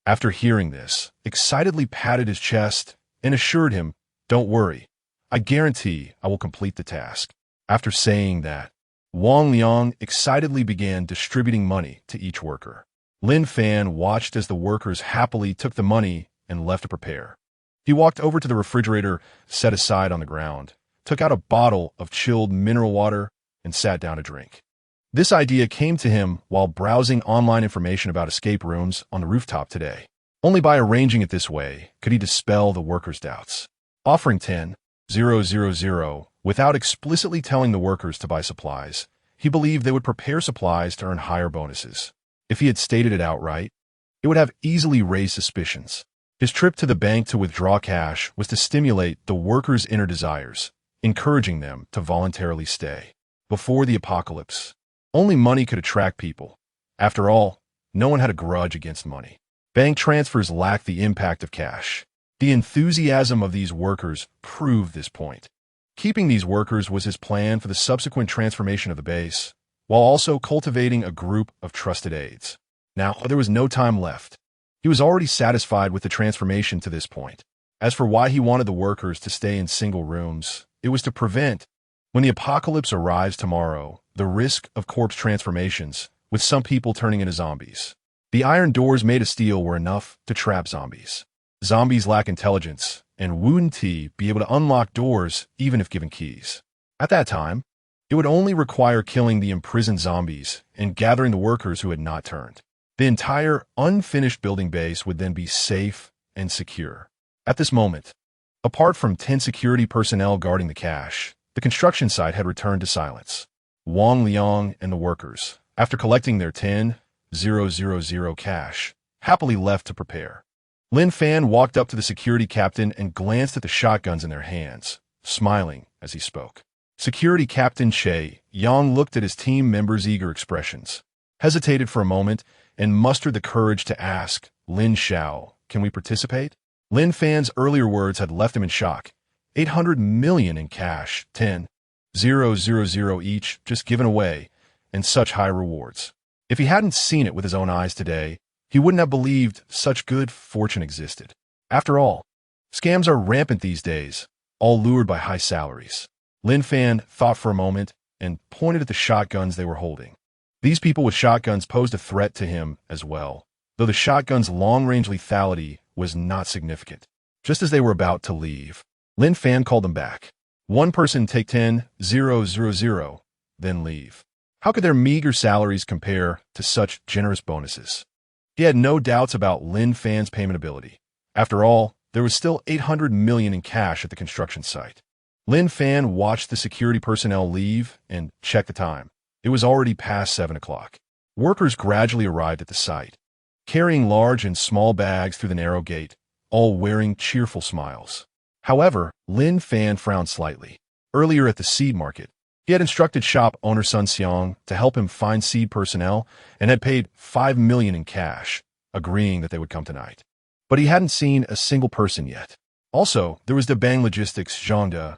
after hearing this, excitedly patted his chest and assured him, "Don't worry, I guarantee I will complete the task." After saying that, Wang Liang excitedly began distributing money to each worker. Lin Fan watched as the workers happily took the money and left to prepare. He walked over to the refrigerator set aside on the ground, took out a bottle of chilled mineral water, and sat down to drink. This idea came to him while browsing online information about escape rooms on the rooftop today. Only by arranging it this way could he dispel the workers' doubts. Offering 10,000 without explicitly telling the workers to buy supplies, he believed they would prepare supplies to earn higher bonuses. If he had stated it outright, it would have easily raised suspicions. His trip to the bank to withdraw cash was to stimulate the workers' inner desires, encouraging them to voluntarily stay. Before the apocalypse, only money could attract people. After all, no one had a grudge against money. Bank transfers lacked the impact of cash. The enthusiasm of these workers proved this point. Keeping these workers was his plan for the subsequent transformation of the base, while also cultivating a group of trusted aides. Now, there was no time left. He was already satisfied with the transformation to this point. As for why he wanted the workers to stay in single rooms, it was to prevent, when the apocalypse arrives tomorrow, the risk of corpse transformations, with some people turning into zombies. The iron doors made of steel were enough to trap zombies. Zombies lack intelligence, and wouldn't be able to unlock doors even if given keys. At that time, it would only require killing the imprisoned zombies and gathering the workers who had not turned. The entire unfinished building base would then be safe and secure. At this moment, apart from 10 security personnel guarding the cache, the construction site had returned to silence. Wang Liang and the workers, after collecting their 10,000 cache, happily left to prepare. Lin Fan walked up to the security captain and glanced at the shotguns in their hands, smiling as he spoke. Security Captain Che Yang looked at his team members' eager expressions, hesitated for a moment, and mustered the courage to ask, "Lin Xiao, can we participate?" Lin Fan's earlier words had left him in shock. 800 million in cash, 10,000 each, just given away, and such high rewards. If he hadn't seen it with his own eyes today, he wouldn't have believed such good fortune existed. After all, scams are rampant these days, all lured by high salaries. Lin Fan thought for a moment and pointed at the shotguns they were holding. These people with shotguns posed a threat to him as well, though the shotgun's long-range lethality was not significant. Just as they were about to leave, Lin Fan called them back. One person take 10,000, then leave. How could their meager salaries compare to such generous bonuses? He had no doubts about Lin Fan's payment ability. After all, there was still 800 million in cash at the construction site. Lin Fan watched the security personnel leave and checked the time. It was already past 7 o'clock. Workers gradually arrived at the site, carrying large and small bags through the narrow gate, all wearing cheerful smiles. However, Lin Fan frowned slightly. Earlier at the seed market, he had instructed shop owner Sun Xiang to help him find seed personnel and had paid 5 million in cash, agreeing that they would come tonight. But he hadn't seen a single person yet. Also, there was the Bang Logistics Zhangde,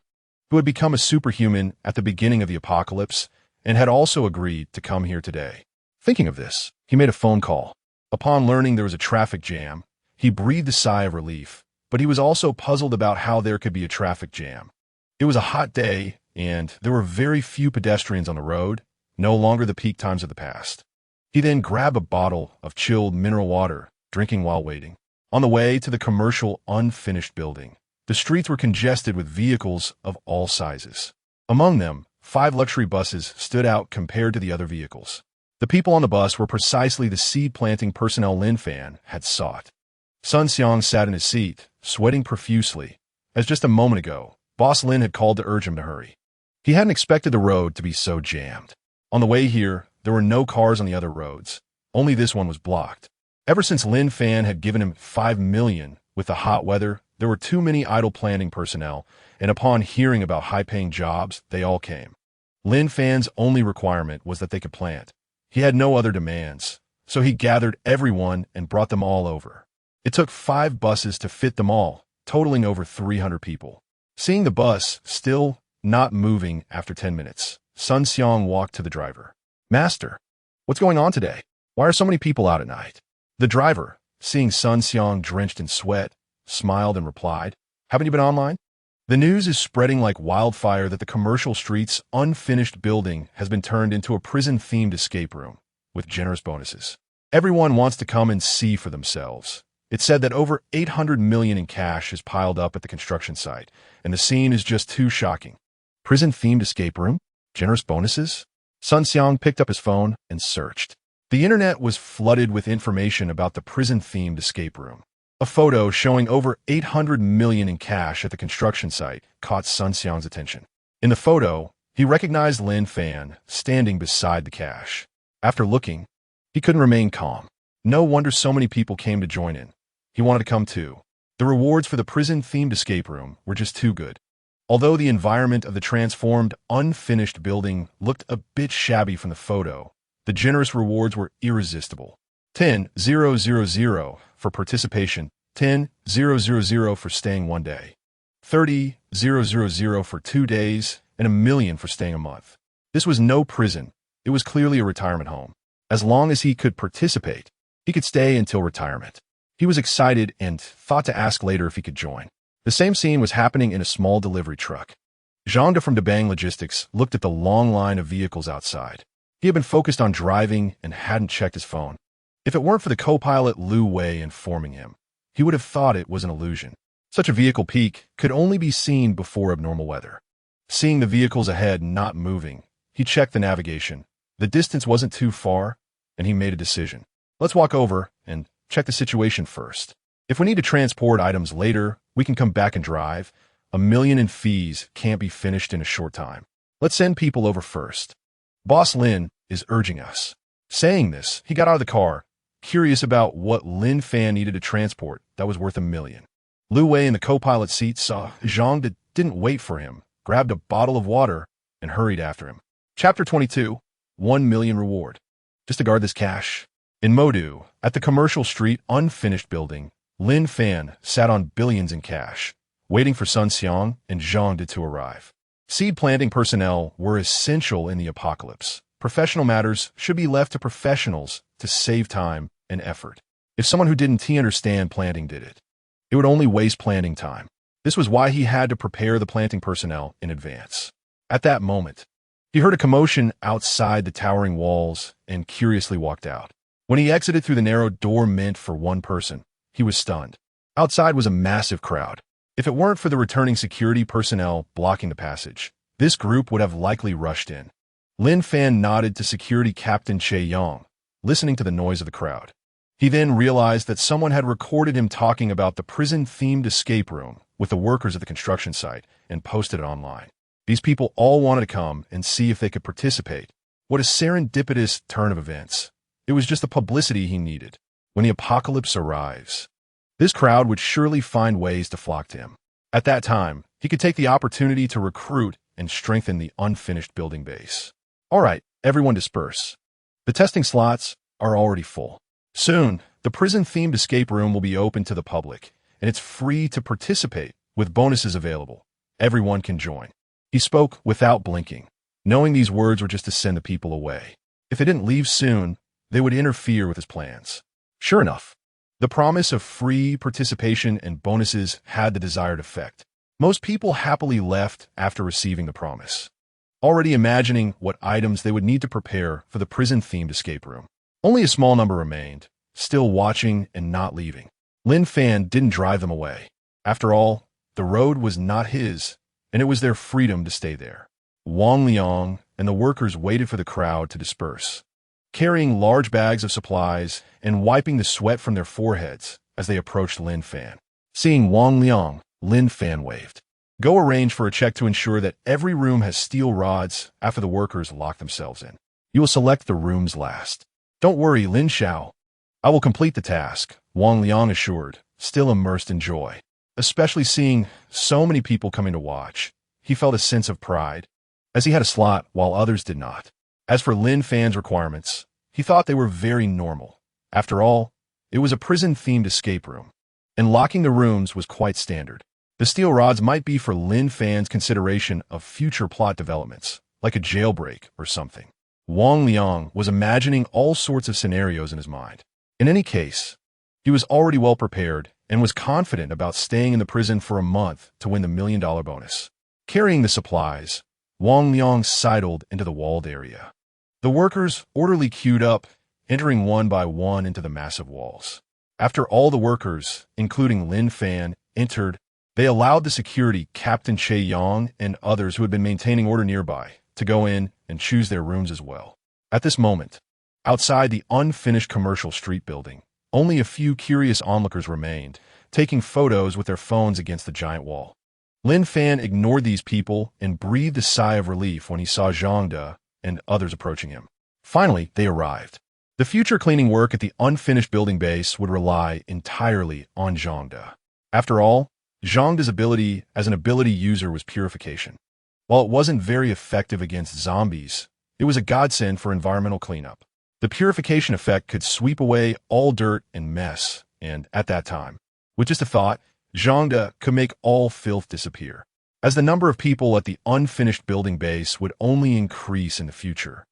who had become a superhuman at the beginning of the apocalypse and had also agreed to come here today. Thinking of this, he made a phone call. Upon learning there was a traffic jam, he breathed a sigh of relief, but he was also puzzled about how there could be a traffic jam. It was a hot day, and there were very few pedestrians on the road, no longer the peak times of the past. He then grabbed a bottle of chilled mineral water, drinking while waiting. On the way to the commercial unfinished building, the streets were congested with vehicles of all sizes. Among them, 5 luxury buses stood out compared to the other vehicles. The people on the bus were precisely the seed planting personnel Lin Fan had sought. Sun Xiang sat in his seat, sweating profusely, as just a moment ago, Boss Lin had called to urge him to hurry. He hadn't expected the road to be so jammed. On the way here, there were no cars on the other roads. Only this one was blocked. Ever since Lin Fan had given him 5 million with the hot weather, there were too many idle planting personnel, and upon hearing about high-paying jobs, they all came. Lin Fan's only requirement was that they could plant. He had no other demands, so he gathered everyone and brought them all over. It took 5 buses to fit them all, totaling over 300 people. Seeing the bus still not moving after 10 minutes, Sun Xiang walked to the driver. "Master, what's going on today? Why are so many people out at night?" The driver, seeing Sun Xiang drenched in sweat, smiled and replied, "Haven't you been online? The news is spreading like wildfire that the commercial street's unfinished building has been turned into a prison-themed escape room, with generous bonuses. Everyone wants to come and see for themselves. It's said that over 800 million in cash is piled up at the construction site, and the scene is just too shocking. Prison-themed escape room? Generous bonuses?" Sun Xiang picked up his phone and searched. The internet was flooded with information about the prison-themed escape room. A photo showing over 800 million in cash at the construction site caught Sun Xiang's attention. In the photo, he recognized Lin Fan standing beside the cache. After looking, he couldn't remain calm. No wonder so many people came to join in. He wanted to come too. The rewards for the prison-themed escape room were just too good. Although the environment of the transformed, unfinished building looked a bit shabby from the photo, the generous rewards were irresistible. 10,000 for participation, 10,000 for staying 1 day, 30,000 for 2 days, and 1 million for staying a month. This was no prison. It was clearly a retirement home. As long as he could participate, he could stay until retirement. He was excited and thought to ask later if he could join. The same scene was happening in a small delivery truck. Zhangde from Bang Logistics looked at the long line of vehicles outside. He had been focused on driving and hadn't checked his phone. If it weren't for the co-pilot Lu Wei informing him, he would have thought it was an illusion. Such a vehicle peak could only be seen before abnormal weather. Seeing the vehicles ahead not moving, he checked the navigation. The distance wasn't too far, and he made a decision. Let's walk over and check the situation first. If we need to transport items later, we can come back and drive. 1 million in fees can't be finished in a short time. Let's send people over first. Boss Lin is urging us. Saying this, he got out of the car, curious about what Lin Fan needed to transport that was worth 1 million. Lu Wei in the co-pilot seat saw Zhang that didn't wait for him, grabbed a bottle of water, and hurried after him. Chapter 22, 1 million reward. Just to guard this cash. In Modu, at the Commercial Street unfinished building, Lin Fan sat on billions in cash, waiting for Sun Xiang and Zhang to arrive. Seed planting personnel were essential in the apocalypse. Professional matters should be left to professionals to save time and effort. If someone who didn't understand planting did it, it would only waste planting time. This was why he had to prepare the planting personnel in advance. At that moment, he heard a commotion outside the towering walls and curiously walked out. When he exited through the narrow door meant for one person, he was stunned. Outside was a massive crowd. If it weren't for the returning security personnel blocking the passage, this group would have likely rushed in. Lin Fan nodded to security captain Che Yang, listening to the noise of the crowd. He then realized that someone had recorded him talking about the prison-themed escape room with the workers at the construction site and posted it online. These people all wanted to come and see if they could participate. What a serendipitous turn of events. It was just the publicity he needed. When the apocalypse arrives, this crowd would surely find ways to flock to him. At that time, he could take the opportunity to recruit and strengthen the unfinished building base. All right, everyone disperse. The testing slots are already full. Soon, the prison-themed escape room will be open to the public, and it's free to participate with bonuses available. Everyone can join. He spoke without blinking, knowing these words were just to send the people away. If they didn't leave soon, they would interfere with his plans. Sure enough, the promise of free participation and bonuses had the desired effect. Most people happily left after receiving the promise, already imagining what items they would need to prepare for the prison-themed escape room. Only a small number remained, still watching and not leaving. Lin Fan didn't drive them away. After all, the road was not his, and it was their freedom to stay there. Wang Liang and the workers waited for the crowd to disperse, carrying large bags of supplies and wiping the sweat from their foreheads as they approached Lin Fan. Seeing Wang Liang, Lin Fan waved. Go arrange for a check to ensure that every room has steel rods after the workers lock themselves in. You will select the rooms last. Don't worry, Lin Xiao. I will complete the task, Wang Liang assured, still immersed in joy. Especially seeing so many people coming to watch, he felt a sense of pride, as he had a slot while others did not. As for Lin Fan's requirements, he thought they were very normal. After all, it was a prison-themed escape room, and locking the rooms was quite standard. The steel rods might be for Lin Fan's consideration of future plot developments, like a jailbreak or something. Wang Liang was imagining all sorts of scenarios in his mind. In any case, he was already well prepared and was confident about staying in the prison for a month to win the $1 million bonus. Carrying the supplies, Wang Liang sidled into the walled area. The workers orderly queued up, entering one by one into the massive walls. After all the workers, including Lin Fan, entered, they allowed the security Captain Che Yang and others who had been maintaining order nearby to go in and choose their rooms as well. At this moment, outside the unfinished Commercial Street building, only a few curious onlookers remained, taking photos with their phones against the giant wall. Lin Fan ignored these people and breathed a sigh of relief when he saw Zhang De and others approaching him. Finally, they arrived. The future cleaning work at the unfinished building base would rely entirely on Zhang De. After all, Zhang De's ability as an ability user was purification. While it wasn't very effective against zombies, it was a godsend for environmental cleanup. The purification effect could sweep away all dirt and mess, and at that time, with just a thought, Zhang De could make all filth disappear. As the number of people at the unfinished building base would only increase in the future,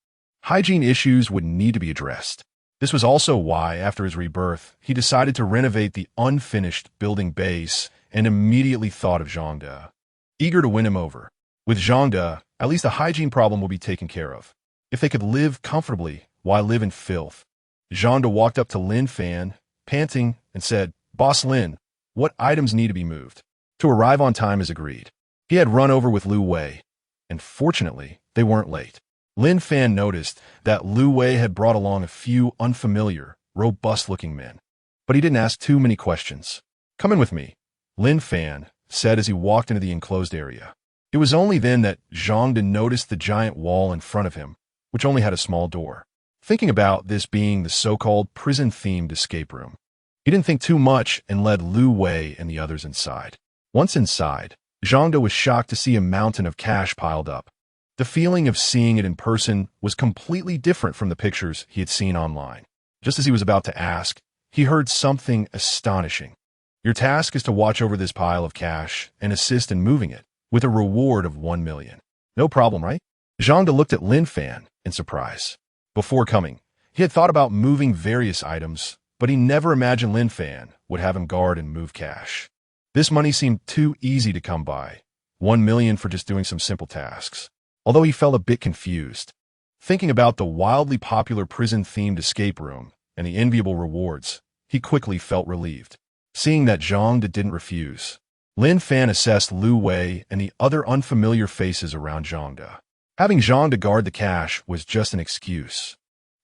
hygiene issues would need to be addressed. This was also why, after his rebirth, he decided to renovate the unfinished building base and immediately thought of Zhang De, eager to win him over. With Zhang De, at least the hygiene problem will be taken care of. If they could live comfortably, why live in filth? Zhang De walked up to Lin Fan, panting, and said, Boss Lin, what items need to be moved? To arrive on time as agreed. He had run over with Lu Wei, and fortunately, they weren't late. Lin Fan noticed that Lu Wei had brought along a few unfamiliar robust-looking men. But he didn't ask too many questions. "Come in with me," Lin Fan said as he walked into the enclosed area. It was only then that Zhang noticed the giant wall in front of him, which only had a small door. Thinking about this being the so-called prison-themed escape room, he didn't think too much and led Lu Wei and the others inside. Once inside, Zhang was shocked to see a mountain of cash piled up. The feeling of seeing it in person was completely different from the pictures he had seen online. Just as he was about to ask, he heard something astonishing. "Your task is to watch over this pile of cash and assist in moving it, with a reward of 1 million. No problem, right?" Zhang looked at Lin Fan in surprise. Before coming, he had thought about moving various items, but he never imagined Lin Fan would have him guard and move cash. This money seemed too easy to come by, 1 million for just doing some simple tasks. Although he felt a bit confused, thinking about the wildly popular prison-themed escape room and the enviable rewards, he quickly felt relieved. Seeing that Zhang didn't refuse, Lin Fan assessed Lu Wei and the other unfamiliar faces around Zhang. Having Zhang guard the cash was just an excuse.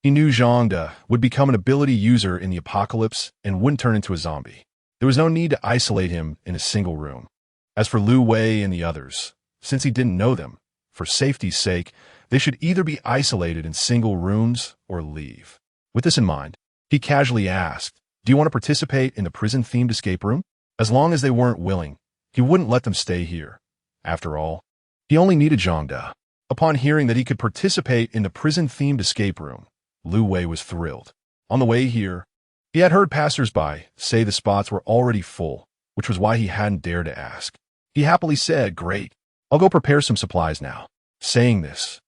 He knew Zhang would become an ability user in the apocalypse and wouldn't turn into a zombie. There was no need to isolate him in a single room. As for Lu Wei and the others, since he didn't know them, for safety's sake, they should either be isolated in single rooms or leave. With this in mind, he casually asked, "Do you want to participate in the prison-themed escape room?" As long as they weren't willing, he wouldn't let them stay here. After all, he only needed Zhang. Upon hearing that he could participate in the prison-themed escape room, Lu Wei was thrilled. On the way here, he had heard passers-by say the spots were already full, which was why he hadn't dared to ask. He happily said, "Great, I'll go prepare some supplies now." Saying this,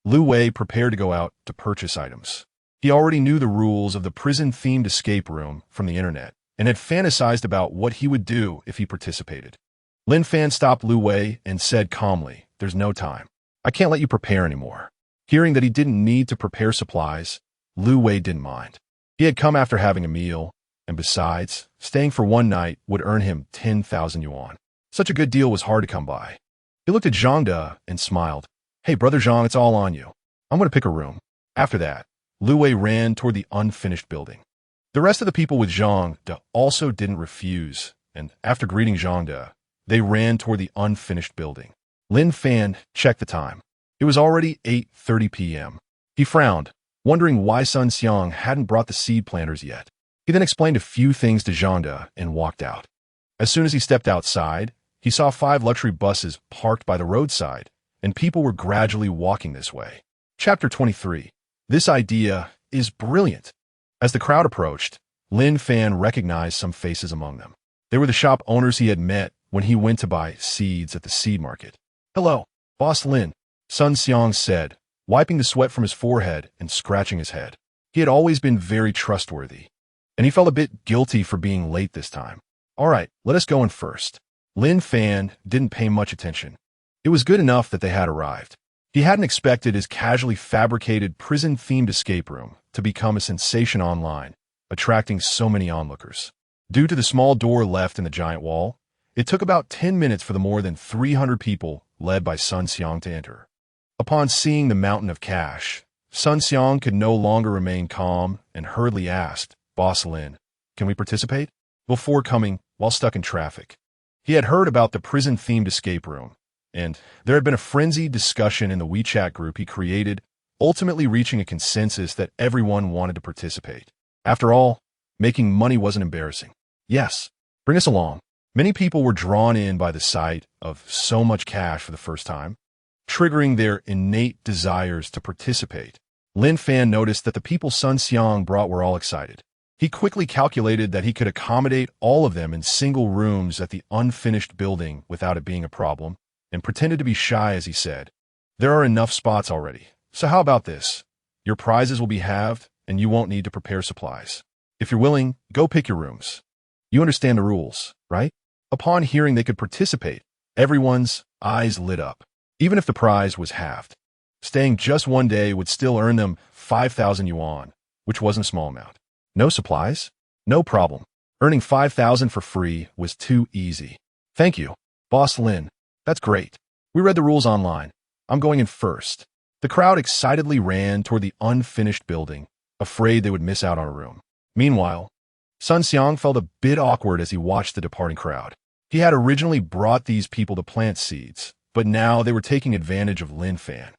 Lu Wei prepared to go out to purchase items. He already knew the rules of the prison-themed escape room from the internet and had fantasized about what he would do if he participated. Lin Fan stopped Lu Wei and said calmly, "There's no time. I can't let you prepare anymore." Hearing that he didn't need to prepare supplies, Lu Wei didn't mind. He had come after having a meal, and besides, staying for one night would earn him 10,000 yuan. Such a good deal was hard to come by. He looked at Zhang and smiled. "Hey, brother Zhang, it's all on you. I'm going to pick a room." After that, Lu Wei ran toward the unfinished building. The rest of the people with Zhang also didn't refuse, and after greeting Zhang, they ran toward the unfinished building. Lin Fan checked the time. It was already 8:30 p.m. He frowned, wondering why Sun Xiang hadn't brought the seed planters yet. He then explained a few things to Zhang and walked out. As soon as he stepped outside, he saw 5 luxury buses parked by the roadside, and people were gradually walking this way. Chapter 23. This idea is brilliant. As the crowd approached, Lin Fan recognized some faces among them. They were the shop owners he had met when he went to buy seeds at the seed market. "Hello, Boss Lin," Sun Xiang said, wiping the sweat from his forehead and scratching his head. He had always been very trustworthy, and he felt a bit guilty for being late this time. "All right, let us go in first." Lin Fan didn't pay much attention. It was good enough that they had arrived. He hadn't expected his casually fabricated prison-themed escape room to become a sensation online, attracting so many onlookers. Due to the small door left in the giant wall, it took about 10 minutes for the more than 300 people led by Sun Xiang to enter. Upon seeing the mountain of cash, Sun Xiang could no longer remain calm and hurriedly asked, "Boss Lin, can we participate?" Before coming, while stuck in traffic, he had heard about the prison-themed escape room, and there had been a frenzied discussion in the WeChat group he created, ultimately reaching a consensus that everyone wanted to participate. After all, making money wasn't embarrassing. "Yes, bring us along." Many people were drawn in by the sight of so much cash for the first time, triggering their innate desires to participate. Lin Fan noticed that the people Sun Xiang brought were all excited. He quickly calculated that he could accommodate all of them in single rooms at the unfinished building without it being a problem, and pretended to be shy as he said, "There are enough spots already, so how about this? Your prizes will be halved, and you won't need to prepare supplies. If you're willing, go pick your rooms. You understand the rules, right?" Upon hearing they could participate, everyone's eyes lit up. Even if the prize was halved, staying just one day would still earn them 5,000 yuan, which wasn't a small amount. No supplies? No problem. Earning 5,000 for free was too easy. "Thank you, Boss Lin. That's great. We read the rules online. I'm going in first." The crowd excitedly ran toward the unfinished building, afraid they would miss out on a room. Meanwhile, Sun Xiang felt a bit awkward as he watched the departing crowd. He had originally brought these people to plant seeds, but now they were taking advantage of Lin Fan.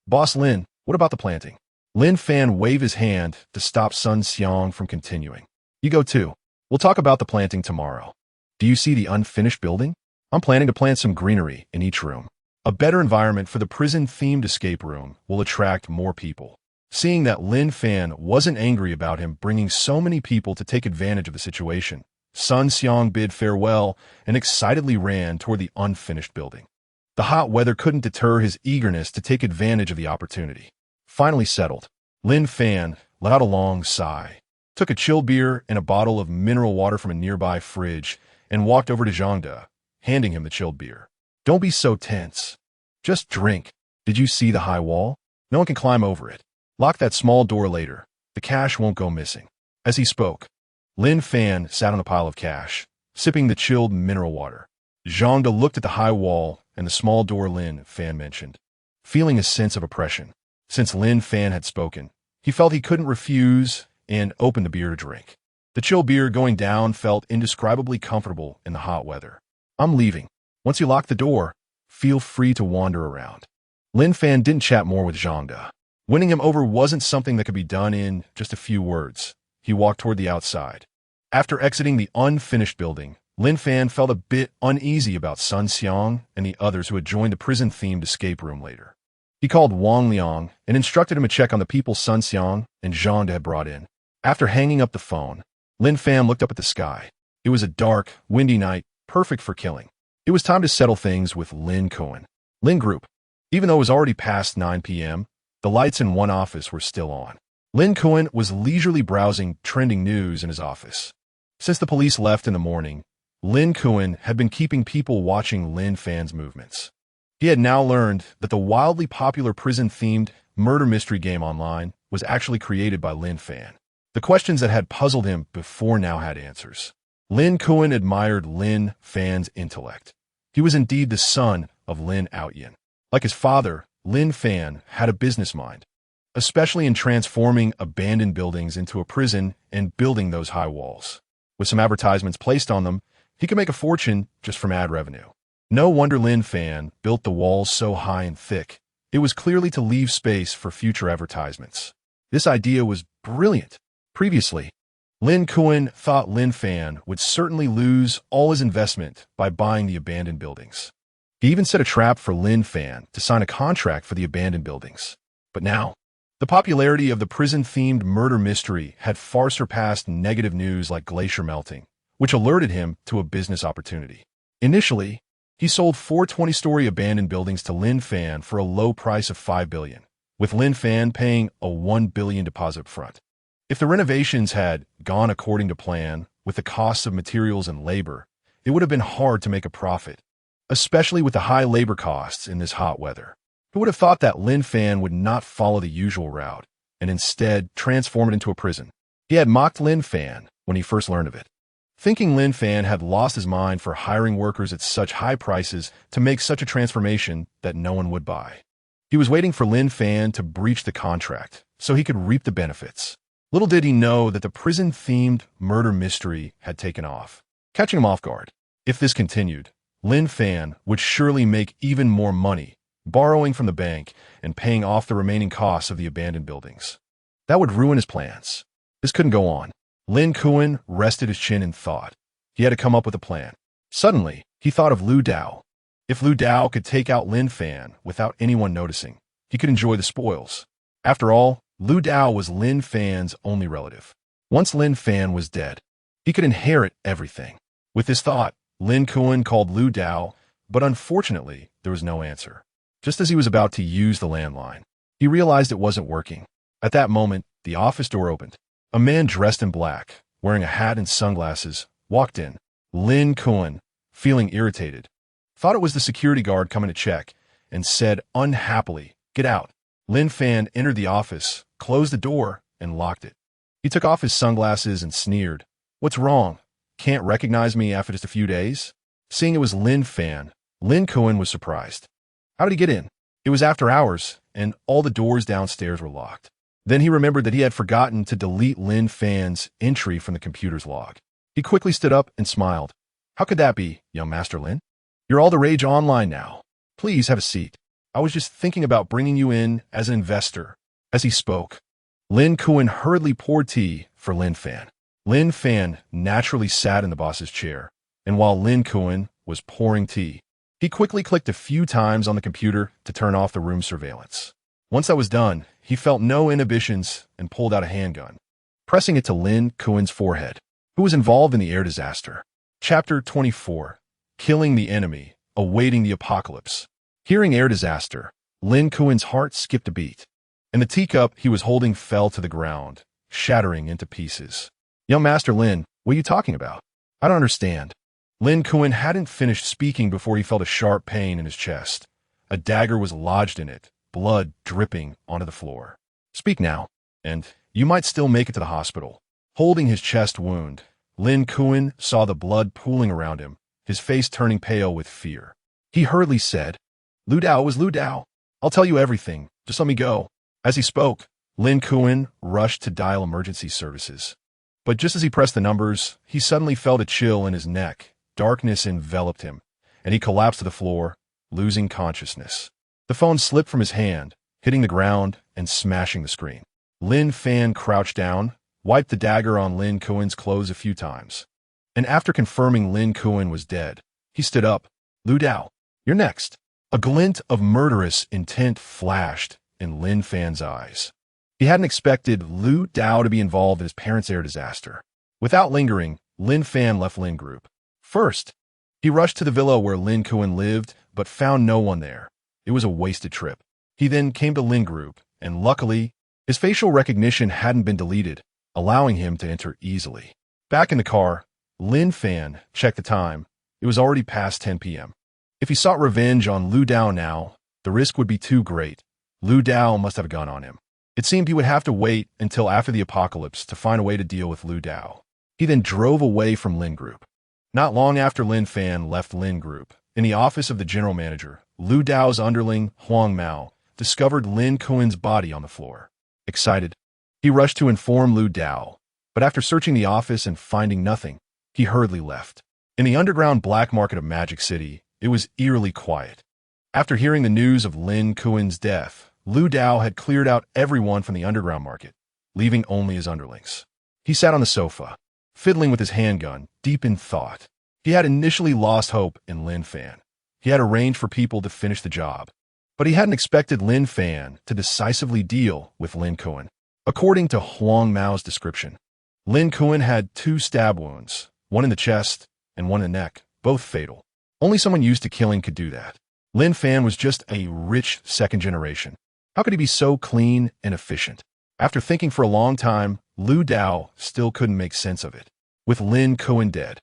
"Boss Lin, what about the planting?" Lin Fan waved his hand to stop Sun Xiang from continuing. "You go too. We'll talk about the planting tomorrow. Do you see the unfinished building? I'm planning to plant some greenery in each room. A better environment for the prison-themed escape room will attract more people." Seeing that Lin Fan wasn't angry about him bringing so many people to take advantage of the situation, Sun Xiang bid farewell and excitedly ran toward the unfinished building. The hot weather couldn't deter his eagerness to take advantage of the opportunity. Finally settled, Lin Fan let out a long sigh, took a chilled beer and a bottle of mineral water from a nearby fridge, and walked over to Zhangde, handing him the chilled beer. "Don't be so tense. Just drink. Did you see the high wall? No one can climb over it. Lock that small door later. The cash won't go missing." As he spoke, Lin Fan sat on a pile of cash, sipping the chilled mineral water. Zhangde looked at the high wall and the small door Lin Fan mentioned, feeling a sense of oppression. Since Lin Fan had spoken, he felt he couldn't refuse and opened the beer to drink. The chill beer going down felt indescribably comfortable in the hot weather. "I'm leaving. Once you lock the door, feel free to wander around." Lin Fan didn't chat more with Zhangde. Winning him over wasn't something that could be done in just a few words. He walked toward the outside. After exiting the unfinished building, Lin Fan felt a bit uneasy about Sun Xiang and the others who had joined the prison-themed escape room later. He called Wang Liang and instructed him to check on the people Sun Xiang and Zhangde had brought in. After hanging up the phone, Lin Fan looked up at the sky. It was a dark, windy night, perfect for killing. It was time to settle things with Lin Kuan. Lin Group. Even though it was already past 9 p.m., the lights in one office were still on. Lin Kuan was leisurely browsing trending news in his office. Since the police left in the morning, Lin Kuan had been keeping people watching Lin Fan's movements. He had now learned that the wildly popular prison-themed murder mystery game online was actually created by Lin Fan. The questions that had puzzled him before now had answers. Lin Kuan admired Lin Fan's intellect. He was indeed the son of Lin Outyin. Like his father, Lin Fan had a business mind, especially in transforming abandoned buildings into a prison and building those high walls. With some advertisements placed on them, he could make a fortune just from ad revenue. No wonder Lin Fan built the walls so high and thick. It was clearly to leave space for future advertisements. This idea was brilliant. Previously, Lin Kuan thought Lin Fan would certainly lose all his investment by buying the abandoned buildings. He even set a trap for Lin Fan to sign a contract for the abandoned buildings. But now, the popularity of the prison-themed murder mystery had far surpassed negative news like glacier melting, which alerted him to a business opportunity. Initially, he sold 4 20-story abandoned buildings to Lin Fan for a low price of $5 billion, with Lin Fan paying a $1 billion deposit up front. If the renovations had gone according to plan, with the costs of materials and labor, it would have been hard to make a profit, especially with the high labor costs in this hot weather. Who would have thought that Lin Fan would not follow the usual route and instead transform it into a prison? He had mocked Lin Fan when he first learned of it, thinking Lin Fan had lost his mind for hiring workers at such high prices to make such a transformation that no one would buy. He was waiting for Lin Fan to breach the contract so he could reap the benefits. Little did he know that the prison-themed murder mystery had taken off, catching him off guard. If this continued, Lin Fan would surely make even more money, borrowing from the bank and paying off the remaining costs of the abandoned buildings. That would ruin his plans. This couldn't go on. Lin Kuan rested his chin in thought. He had to come up with a plan. Suddenly, he thought of Lu Dao. If Lu Dao could take out Lin Fan without anyone noticing, he could enjoy the spoils. After all, Lu Dao was Lin Fan's only relative. Once Lin Fan was dead, he could inherit everything. With this thought, Lin Kuan called Lu Dao, but unfortunately, there was no answer. Just as he was about to use the landline, he realized it wasn't working. At that moment, the office door opened. A man dressed in black, wearing a hat and sunglasses, walked in. Lin Kuan, feeling irritated, thought it was the security guard coming to check, and said unhappily, "Get out." Lin Fan entered the office, closed the door, and locked it. He took off his sunglasses and sneered. "What's wrong? Can't recognize me after just a few days?" Seeing it was Lin Fan, Lin Kuan was surprised. How did he get in? It was after hours, and all the doors downstairs were locked. Then he remembered that he had forgotten to delete Lin Fan's entry from the computer's log. He quickly stood up and smiled. How could that be, young Master Lin? You're all the rage online now. Please have a seat. I was just thinking about bringing you in as an investor. As he spoke, Lin Kuan hurriedly poured tea for Lin Fan. Lin Fan naturally sat in the boss's chair, and while Lin Kuan was pouring tea, he quickly clicked a few times on the computer to turn off the room surveillance. Once that was done, he felt no inhibitions and pulled out a handgun, pressing it to Lin Kuan's forehead, who was involved in the air disaster. Chapter 24. Killing the Enemy, Awaiting the Apocalypse. Hearing air disaster, Lin Kuan's heart skipped a beat, and the teacup he was holding fell to the ground, shattering into pieces. Young Master Lin, what are you talking about? I don't understand. Lin Kuan hadn't finished speaking before he felt a sharp pain in his chest. A dagger was lodged in it, blood dripping onto the floor. Speak now, and you might still make it to the hospital. Holding his chest wound, Lin Kuan saw the blood pooling around him, his face turning pale with fear. He hurriedly said, Lu Dao was Lu Dao. I'll tell you everything. Just let me go. As he spoke, Lin Kuan rushed to dial emergency services. But just as he pressed the numbers, he suddenly felt a chill in his neck. Darkness enveloped him, and he collapsed to the floor, losing consciousness. The phone slipped from his hand, hitting the ground and smashing the screen. Lin Fan crouched down, wiped the dagger on Lin Kuan's clothes a few times, and after confirming Lin Kuan was dead, he stood up. Lu Dao, you're next. A glint of murderous intent flashed in Lin Fan's eyes. He hadn't expected Lu Dao to be involved in his parents' air disaster. Without lingering, Lin Fan left Lin Group. First, he rushed to the villa where Lin Kuan lived, but found no one there. It was a wasted trip. He then came to Lin Group, and luckily, his facial recognition hadn't been deleted, allowing him to enter easily. Back in the car, Lin Fan checked the time. It was already past 10 p.m. If he sought revenge on Lu Dao now, the risk would be too great. Lu Dao must have a gun on him. It seemed he would have to wait until after the apocalypse to find a way to deal with Lu Dao. He then drove away from Lin Group. Not long after Lin Fan left Lin Group, in the office of the general manager, Lu Dao's underling, Huang Mao, discovered Lin Kuan's body on the floor. Excited, he rushed to inform Lu Dao, but after searching the office and finding nothing, he hurriedly left. In the underground black market of Magic City, it was eerily quiet. After hearing the news of Lin Kuan's death, Lu Dao had cleared out everyone from the underground market, leaving only his underlings. He sat on the sofa, fiddling with his handgun, deep in thought. He had initially lost hope in Lin Fan. He had arranged for people to finish the job, but he hadn't expected Lin Fan to decisively deal with Lin Kuan. According to Huang Mao's description, Lin Kuan had 2 stab wounds, one in the chest and one in the neck, both fatal. Only someone used to killing could do that. Lin Fan was just a rich second generation. How could he be so clean and efficient? After thinking for a long time, Lu Dao still couldn't make sense of it. With Lin Kuan dead,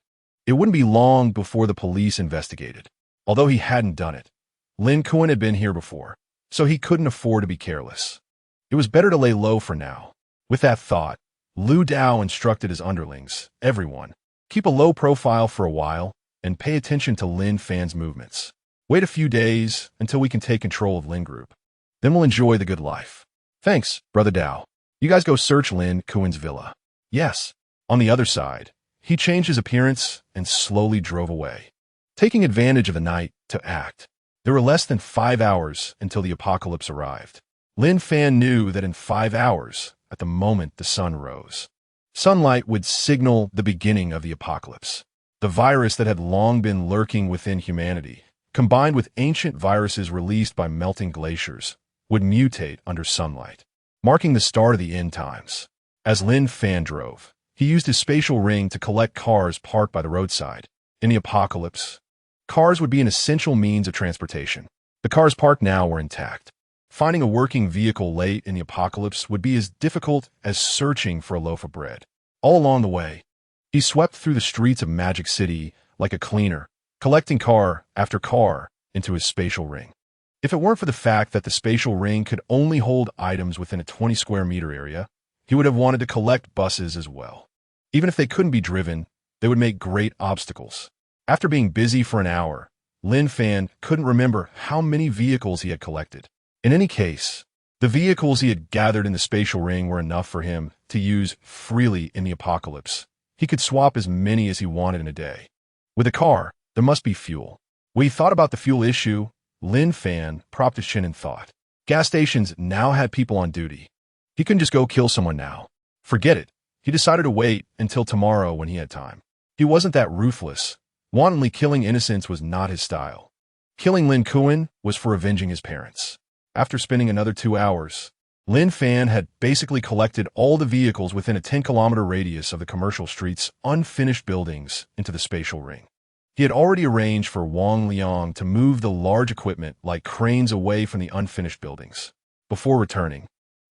it wouldn't be long before the police investigated. Although he hadn't done it, Lin Kuan had been here before, so he couldn't afford to be careless. It was better to lay low for now. With that thought, Lu Dao instructed his underlings, everyone, keep a low profile for a while and pay attention to Lin Fan's movements. Wait a few days until we can take control of Lin Group. Then we'll enjoy the good life. Thanks, Brother Dao. You guys go search Lin Kuan's villa. Yes. On the other side, he changed his appearance and slowly drove away, taking advantage of the night to act. There were less than 5 hours until the apocalypse arrived. Lin Fan knew that in 5 hours, at the moment the sun rose, sunlight would signal the beginning of the apocalypse. The virus that had long been lurking within humanity, combined with ancient viruses released by melting glaciers, would mutate under sunlight, marking the start of the end times. As Lin Fan drove, he used his spatial ring to collect cars parked by the roadside. In the apocalypse, cars would be an essential means of transportation. The cars parked now were intact. Finding a working vehicle late in the apocalypse would be as difficult as searching for a loaf of bread. All along the way, he swept through the streets of Magic City like a cleaner, collecting car after car into his spatial ring. If it weren't for the fact that the spatial ring could only hold items within a 20 square meter area, he would have wanted to collect buses as well. Even if they couldn't be driven, they would make great obstacles. After being busy for an hour, Lin Fan couldn't remember how many vehicles he had collected. In any case, The vehicles he had gathered in the spatial ring were enough for him to use freely in the apocalypse. He could swap as many as he wanted in a day. With a car, there must be fuel. When he thought about the fuel issue, Lin Fan propped his chin in thought. Gas stations now had people on duty. He couldn't just go kill someone now. Forget it. He decided to wait until tomorrow when he had time. He wasn't that ruthless. Wantonly killing innocents was not his style. Killing Lin Kuan was for avenging his parents. After spending another 2 hours, Lin Fan had basically collected all the vehicles within a 10-kilometer radius of the commercial street's unfinished buildings into the spatial ring. He had already arranged for Wang Liang to move the large equipment like cranes away from the unfinished buildings. Before returning,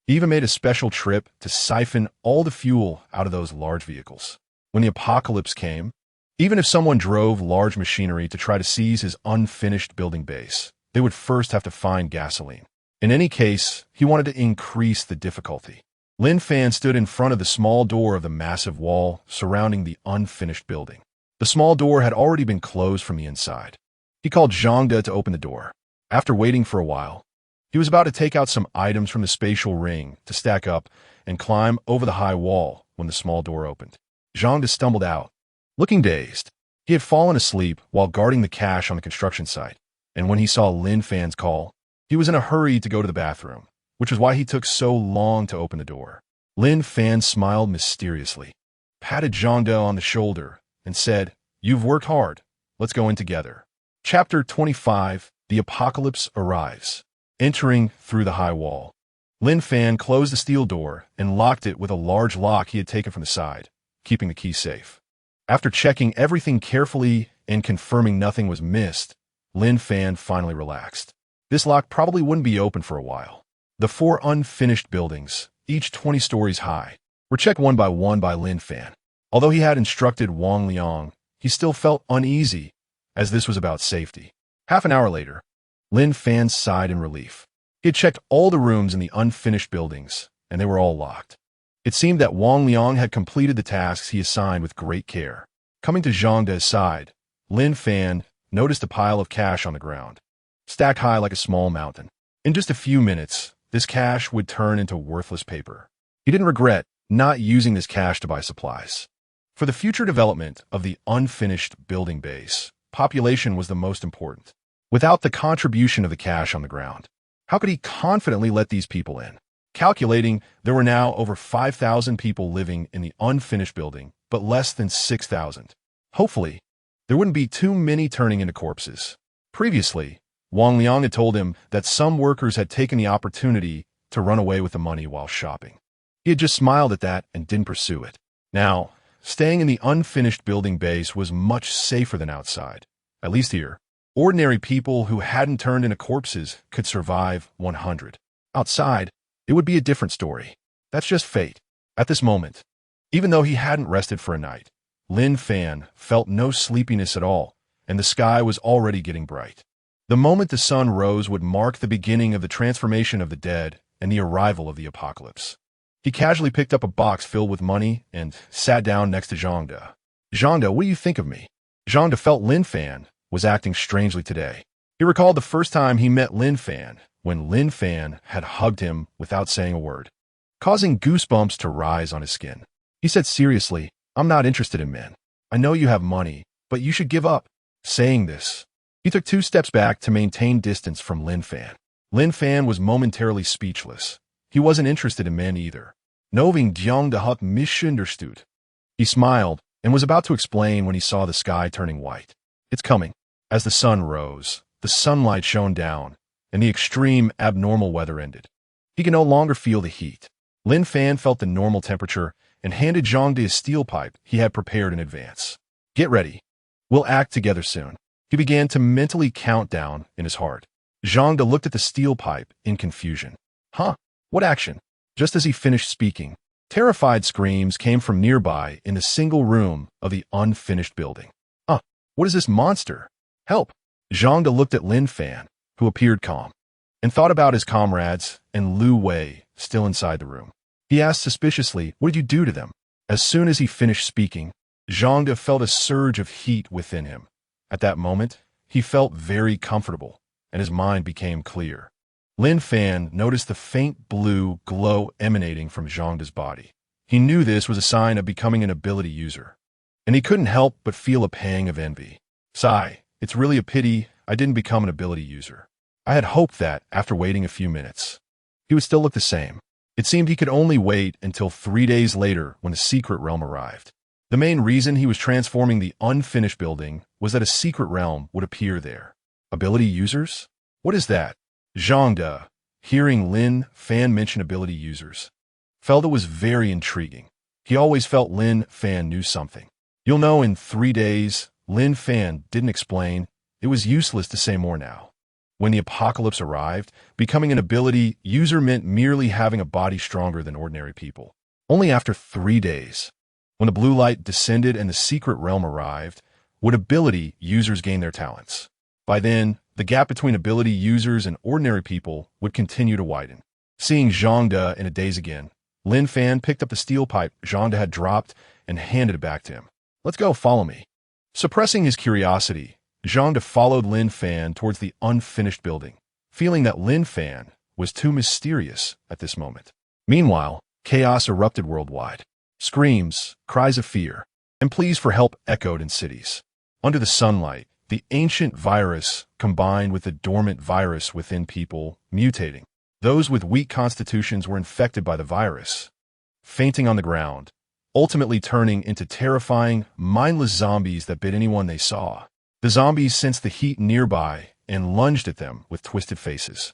he even made a special trip to siphon all the fuel out of those large vehicles. When the apocalypse came, even if someone drove large machinery to try to seize his unfinished building base, they would first have to find gasoline. In any case, he wanted to increase the difficulty. Lin Fan stood in front of the small door of the massive wall surrounding the unfinished building. The small door had already been closed from the inside. He called Zhang De to open the door. After waiting for a while, he was about to take out some items from the spatial ring to stack up and climb over the high wall when the small door opened. Zhang De stumbled out, looking dazed. He had fallen asleep while guarding the cache on the construction site, and when he saw Lin Fan's call, he was in a hurry to go to the bathroom, which is why he took so long to open the door. Lin Fan smiled mysteriously, patted Zhang De on the shoulder, and said, "You've worked hard. Let's go in together." Chapter 25, The Apocalypse Arrives. Entering through the high wall, Lin Fan closed the steel door and locked it with a large lock he had taken from the side, keeping the key safe. After checking everything carefully and confirming nothing was missed, Lin Fan finally relaxed. This lock probably wouldn't be open for a while. The 4 unfinished buildings, each 20 stories high, were checked one by Lin Fan. Although he had instructed Wang Liang, he still felt uneasy, as this was about safety. Half an hour later, Lin Fan sighed in relief. He had checked all the rooms in the unfinished buildings, and they were all locked. It seemed that Wang Liang had completed the tasks he assigned with great care. Coming to Zhang De's side, Lin Fan noticed a pile of cash on the ground, stacked high like a small mountain. In just a few minutes, this cash would turn into worthless paper. He didn't regret not using this cash to buy supplies. For the future development of the unfinished building base, population was the most important. Without the contribution of the cash on the ground, how could he confidently let these people in? Calculating, there were now over 5,000 people living in the unfinished building, but less than 6,000. Hopefully, there wouldn't be too many turning into corpses. Previously, Wang Liang had told him that some workers had taken the opportunity to run away with the money while shopping. He had just smiled at that and didn't pursue it. Now, staying in the unfinished building base was much safer than outside. At least here, ordinary people who hadn't turned into corpses could survive 100. Outside, it would be a different story. That's just fate. At this moment, even though he hadn't rested for a night, Lin Fan felt no sleepiness at all, and the sky was already getting bright. The moment the sun rose would mark the beginning of the transformation of the dead and the arrival of the apocalypse. He casually picked up a box filled with money and sat down next to Zhang De. "Zhang De, what do you think of me?" Zhang De felt Lin Fan was acting strangely today. He recalled the first time he met Lin Fan, when Lin Fan had hugged him without saying a word, causing goosebumps to rise on his skin. He said seriously, "I'm not interested in men. I know you have money, but you should give up." Saying this, he took 2 steps back to maintain distance from Lin Fan. Lin Fan was momentarily speechless. He wasn't interested in men either. Knowing Zhang De hat mich understood. He smiled and was about to explain when he saw the sky turning white. It's coming. As the sun rose, the sunlight shone down, and the extreme abnormal weather ended. He could no longer feel the heat. Lin Fan felt the normal temperature and handed Zhang De a steel pipe he had prepared in advance. "Get ready. We'll act together soon." He began to mentally count down in his heart. Zhang De looked at the steel pipe in confusion. "Huh? What action?" Just as he finished speaking, terrified screams came from nearby in the single room of the unfinished building. What is this monster? Help!" Zhang De looked at Lin Fan, who appeared calm, and thought about his comrades and Lu Wei still inside the room. He asked suspiciously, "What did you do to them?" As soon as he finished speaking, Zhang De felt a surge of heat within him. At that moment, he felt very comfortable, and his mind became clear. Lin Fan noticed the faint blue glow emanating from Zhangda's body. He knew this was a sign of becoming an ability user, and he couldn't help but feel a pang of envy. Sigh, it's really a pity I didn't become an ability user. I had hoped that, after waiting a few minutes, he would still look the same. It seemed he could only wait until 3 days later when the secret realm arrived. The main reason he was transforming the unfinished building was that a secret realm would appear there. Ability users? What is that? Zhangda, hearing Lin Fan mention ability users, felt it was very intriguing. He always felt Lin Fan knew something. You'll know in 3 days, Lin Fan didn't explain. It was useless to say more now. When the apocalypse arrived, becoming an ability user meant merely having a body stronger than ordinary people. Only after 3 days, when the blue light descended and the secret realm arrived, would ability users gain their talents. By then, the gap between ability users and ordinary people would continue to widen. Seeing Zhangda in a daze again, Lin Fan picked up the steel pipe Zhangda had dropped and handed it back to him. Let's go, follow me. Suppressing his curiosity, Zhangda followed Lin Fan towards the unfinished building, feeling that Lin Fan was too mysterious at this moment. Meanwhile, chaos erupted worldwide. Screams, cries of fear, and pleas for help echoed in cities. Under the sunlight, the ancient virus combined with the dormant virus within people, mutating. Those with weak constitutions were infected by the virus, fainting on the ground, ultimately turning into terrifying, mindless zombies that bit anyone they saw. The zombies sensed the heat nearby and lunged at them with twisted faces.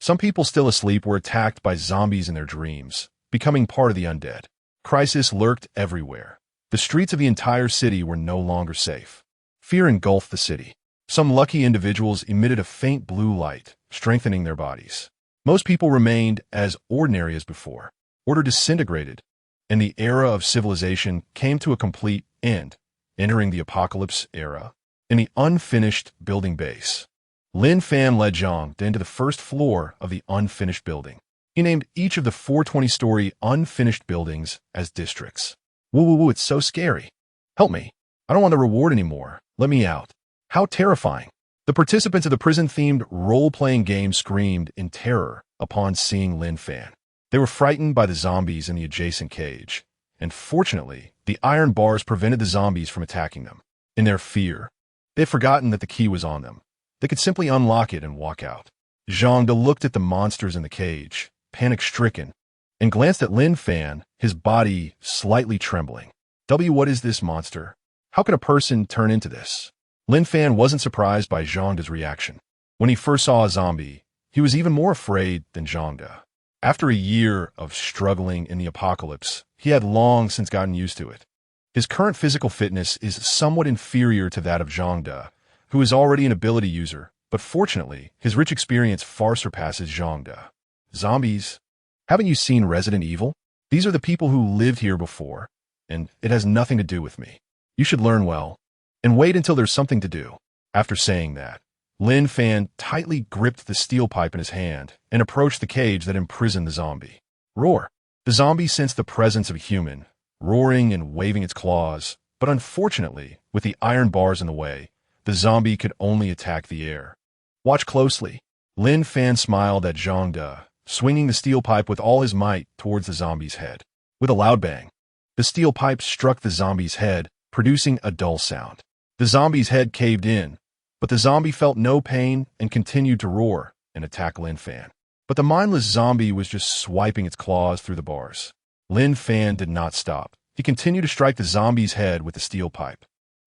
Some people still asleep were attacked by zombies in their dreams, becoming part of the undead. Crisis lurked everywhere. The streets of the entire city were no longer safe. Fear engulfed the city. Some lucky individuals emitted a faint blue light, strengthening their bodies. Most people remained as ordinary as before. Order disintegrated, and the era of civilization came to a complete end, entering the apocalypse era. In the unfinished building base, Lin Fan led Zhang into the first floor of the unfinished building. He named each of the 420-story unfinished buildings as districts. Woo, it's so scary. Help me. I don't want the reward anymore. Let me out. How terrifying. The participants of the prison-themed role-playing game screamed in terror upon seeing Lin Fan. They were frightened by the zombies in the adjacent cage, and fortunately, the iron bars prevented the zombies from attacking them. In their fear, they had forgotten that the key was on them. They could simply unlock it and walk out. Zhangda looked at the monsters in the cage, panic-stricken, and glanced at Lin Fan, his body slightly trembling. What is this monster? How can a person turn into this? Lin Fan wasn't surprised by Zhangda's reaction. When he first saw a zombie, he was even more afraid than Zhangda. After a year of struggling in the apocalypse, he had long since gotten used to it. His current physical fitness is somewhat inferior to that of Zhangda, who is already an ability user, but fortunately, his rich experience far surpasses Zhangda. Zombies? Haven't you seen Resident Evil? These are the people who lived here before, and it has nothing to do with me. You should learn well, and wait until there's something to do. After saying that, Lin Fan tightly gripped the steel pipe in his hand and approached the cage that imprisoned the zombie. Roar! The zombie sensed the presence of a human, roaring and waving its claws, but unfortunately, with the iron bars in the way, the zombie could only attack the air. Watch closely. Lin Fan smiled at Zhangda, swinging the steel pipe with all his might towards the zombie's head. With a loud bang, the steel pipe struck the zombie's head, producing a dull sound. The zombie's head caved in, but the zombie felt no pain and continued to roar and attack Lin Fan. But the mindless zombie was just swiping its claws through the bars. Lin Fan did not stop. He continued to strike the zombie's head with the steel pipe.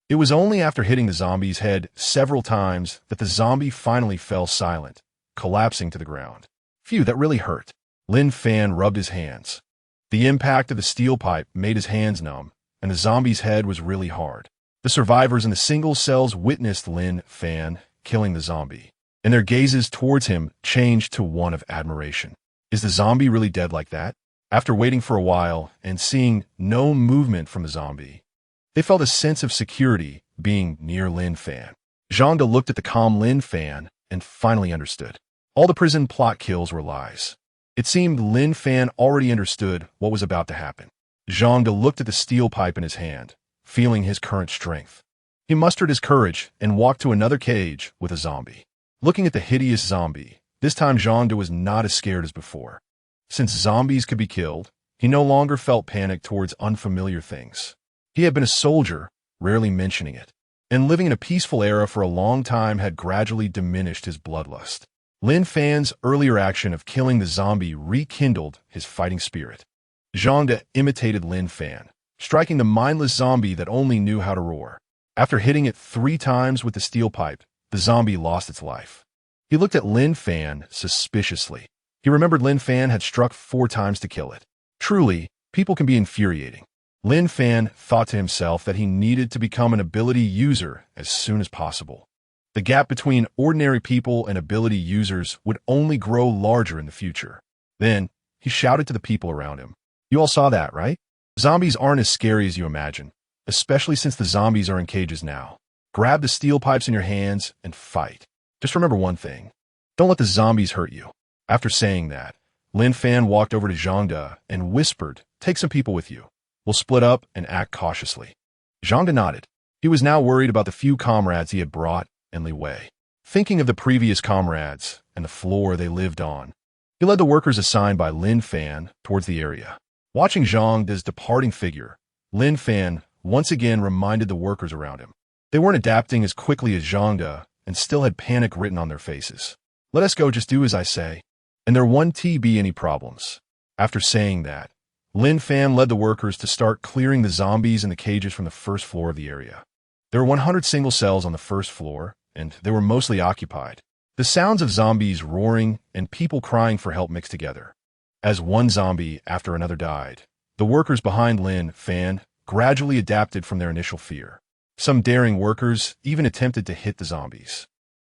It was only after hitting the zombie's head several times that the zombie finally fell silent, collapsing to the ground. Phew, that really hurt. Lin Fan rubbed his hands. The impact of the steel pipe made his hands numb, and the zombie's head was really hard. The survivors in the single cells witnessed Lin Fan killing the zombie, and their gazes towards him changed to one of admiration. Is the zombie really dead like that? After waiting for a while and seeing no movement from the zombie, they felt a sense of security being near Lin Fan. Zhangda looked at the calm Lin Fan and finally understood. All the prison plot kills were lies. It seemed Lin Fan already understood what was about to happen. Zhangda looked at the steel pipe in his hand, feeling his current strength. He mustered his courage and walked to another cage with a zombie. Looking at the hideous zombie, This time Zhang was not as scared as before. Since zombies could be killed, he no longer felt panic towards unfamiliar things. He had been a soldier, rarely mentioning it, and living in a peaceful era for a long time had gradually diminished his bloodlust. Lin Fan's earlier action of killing the zombie rekindled his fighting spirit. Zhang imitated Lin Fan, striking the mindless zombie that only knew how to roar. After hitting it 3 times with the steel pipe, the zombie lost its life. He looked at Lin Fan suspiciously. He remembered Lin Fan had struck 4 times to kill it. Truly, people can be infuriating. Lin Fan thought to himself that he needed to become an ability user as soon as possible. The gap between ordinary people and ability users would only grow larger in the future. Then, he shouted to the people around him. You all saw that, right? Zombies aren't as scary as you imagine, especially since the zombies are in cages now. Grab the steel pipes in your hands and fight. Just remember one thing. Don't let the zombies hurt you. After saying that, Lin Fan walked over to Zhang and whispered, take some people with you. We'll split up and act cautiously. Zhang nodded. He was now worried about the few comrades he had brought and Li Wei. Thinking of the previous comrades and the floor they lived on, he led the workers assigned by Lin Fan towards the area. Watching Zhang's departing figure, Lin Fan once again reminded the workers around him. They weren't adapting as quickly as Zhang and still had panic written on their faces. Let us go, just do as I say, and there won't be any problems. After saying that, Lin Fan led the workers to start clearing the zombies in the cages from the first floor of the area. There were 100 single cells on the first floor, and they were mostly occupied. The sounds of zombies roaring and people crying for help mixed together. As one zombie after another died, the workers behind Lin Fan gradually adapted from their initial fear. Some daring workers even attempted to hit the zombies.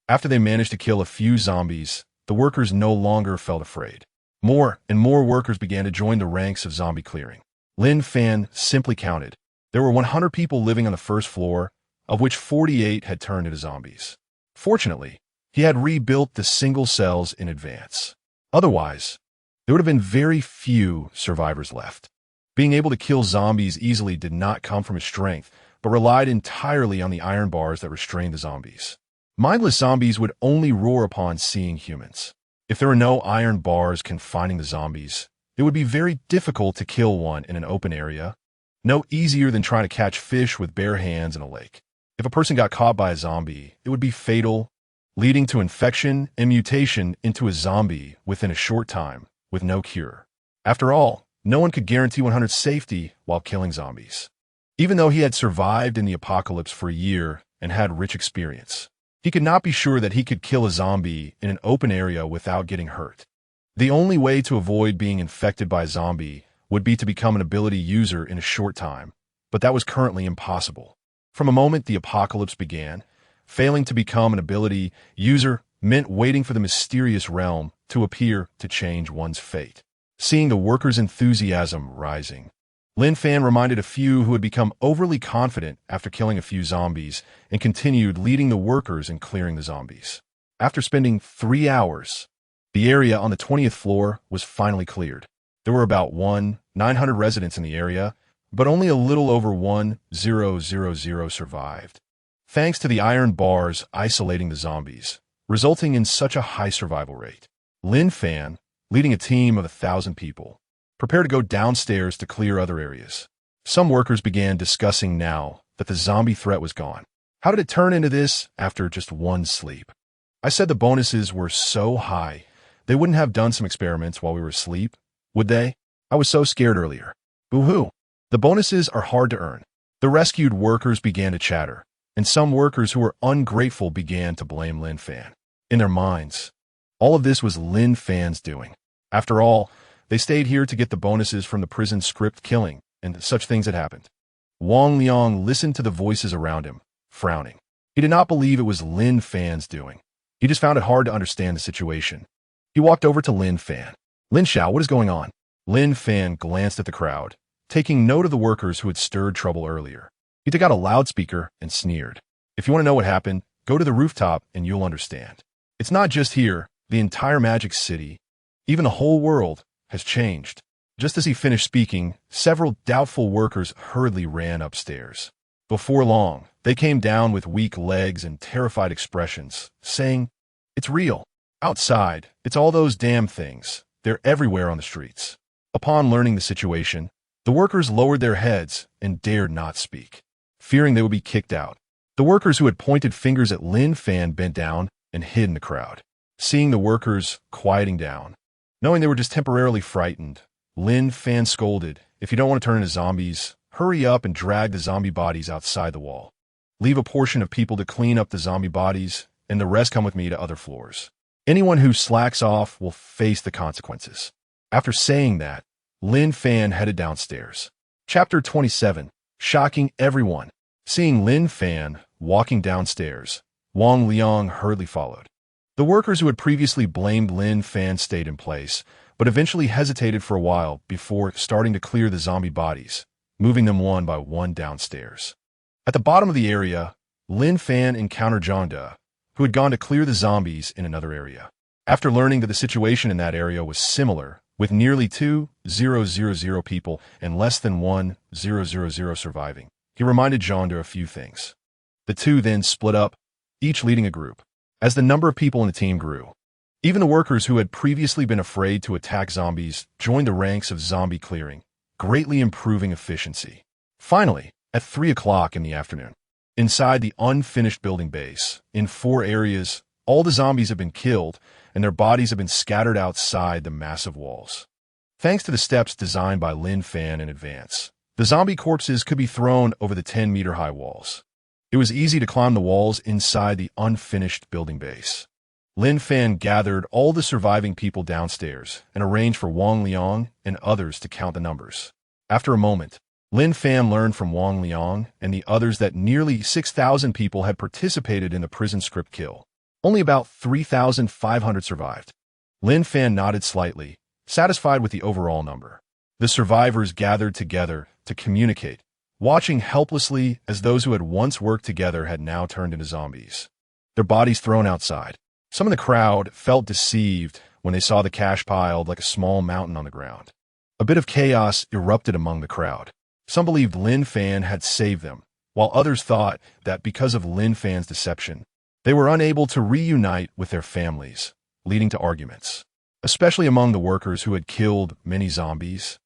After they managed to kill a few zombies, the workers no longer felt afraid. More and more workers began to join the ranks of zombie clearing. Lin Fan simply counted. There were 100 people living on the first floor, of which 48 had turned into zombies. Fortunately, he had rebuilt the single cells in advance. Otherwise, there would have been very few survivors left. Being able to kill zombies easily did not come from his strength, but relied entirely on the iron bars that restrained the zombies. Mindless zombies would only roar upon seeing humans. If there were no iron bars confining the zombies, it would be very difficult to kill one in an open area, no easier than trying to catch fish with bare hands in a lake. If a person got caught by a zombie, it would be fatal, leading to infection and mutation into a zombie within a short time, with no cure. After all, no one could guarantee 100 safety while killing zombies. Even though he had survived in the apocalypse for a year and had rich experience, he could not be sure that he could kill a zombie in an open area without getting hurt. The only way to avoid being infected by a zombie would be to become an ability user in a short time, but that was currently impossible. From a moment the apocalypse began, failing to become an ability user meant waiting for the mysterious realm to appear to change one's fate. Seeing the workers' enthusiasm rising, Lin Fan reminded a few who had become overly confident after killing a few zombies and continued leading the workers in clearing the zombies. After spending 3 hours, the area on the 20th floor was finally cleared. There were about 900 residents in the area, but only a little over 1,000 survived, thanks to the iron bars isolating the zombies, resulting in such a high survival rate. Lin Fan, leading a team of 1,000 people, prepared to go downstairs to clear other areas. Some workers began discussing now that the zombie threat was gone. How did it turn into this after just one sleep? I said the bonuses were so high, they wouldn't have done some experiments while we were asleep, would they? I was so scared earlier. Boo-hoo. The bonuses are hard to earn. The rescued workers began to chatter, and some workers who were ungrateful began to blame Lin Fan. In their minds, all of this was Lin Fan's doing. After all, they stayed here to get the bonuses from the prison script killing, and such things had happened. Wang Liang listened to the voices around him, frowning. He did not believe it was Lin Fan's doing. He just found it hard to understand the situation. He walked over to Lin Fan. Lin Xiao, what is going on? Lin Fan glanced at the crowd, taking note of the workers who had stirred trouble earlier. He took out a loudspeaker and sneered. If you want to know what happened, go to the rooftop and you'll understand. It's not just here, the entire Magic City, even the whole world, has changed. Just as he finished speaking, several doubtful workers hurriedly ran upstairs. Before long, they came down with weak legs and terrified expressions, saying, "It's real. Outside, it's all those damn things. They're everywhere on the streets. Upon learning the situation, the workers lowered their heads and dared not speak, fearing they would be kicked out. The workers who had pointed fingers at Lin Fan bent down and hid in the crowd. Seeing the workers quieting down, knowing they were just temporarily frightened, Lin Fan scolded, "If you don't want to turn into zombies, hurry up and drag the zombie bodies outside the wall. Leave a portion of people to clean up the zombie bodies, and the rest come with me to other floors. Anyone who slacks off will face the consequences." After saying that, Lin Fan headed downstairs. Chapter 27. Shocking everyone. Seeing Lin Fan walking downstairs, Wang Liang hurriedly followed. The workers who had previously blamed Lin Fan stayed in place, but eventually hesitated for a while before starting to clear the zombie bodies, moving them one by one downstairs. At the bottom of the area, Lin Fan encountered Zhangde, who had gone to clear the zombies in another area. After learning that the situation in that area was similar, with nearly 2,000 people and less than 1,000 surviving, he reminded Zhangde a few things. The two then split up, each leading a group. As the number of people in the team grew, even the workers who had previously been afraid to attack zombies joined the ranks of zombie clearing, greatly improving efficiency. Finally, at 3 o'clock in the afternoon, inside the unfinished building base, in 4 areas, all the zombies have been killed and their bodies have been scattered outside the massive walls. Thanks to the steps designed by Lin Fan in advance, the zombie corpses could be thrown over the 10-meter-high walls. It was easy to climb the walls inside the unfinished building base. Lin Fan gathered all the surviving people downstairs and arranged for Wang Liang and others to count the numbers. After a moment, Lin Fan learned from Wang Liang and the others that nearly 6,000 people had participated in the prison script kill. Only about 3,500 survived. Lin Fan nodded slightly, satisfied with the overall number. The survivors gathered together to communicate, watching helplessly as those who had once worked together had now turned into zombies, their bodies thrown outside. Some in the crowd felt deceived when they saw the cash piled like a small mountain on the ground. A bit of chaos erupted among the crowd. Some believed Lin Fan had saved them, while others thought that because of Lin Fan's deception, they were unable to reunite with their families, leading to arguments, especially among the workers who had killed many zombies.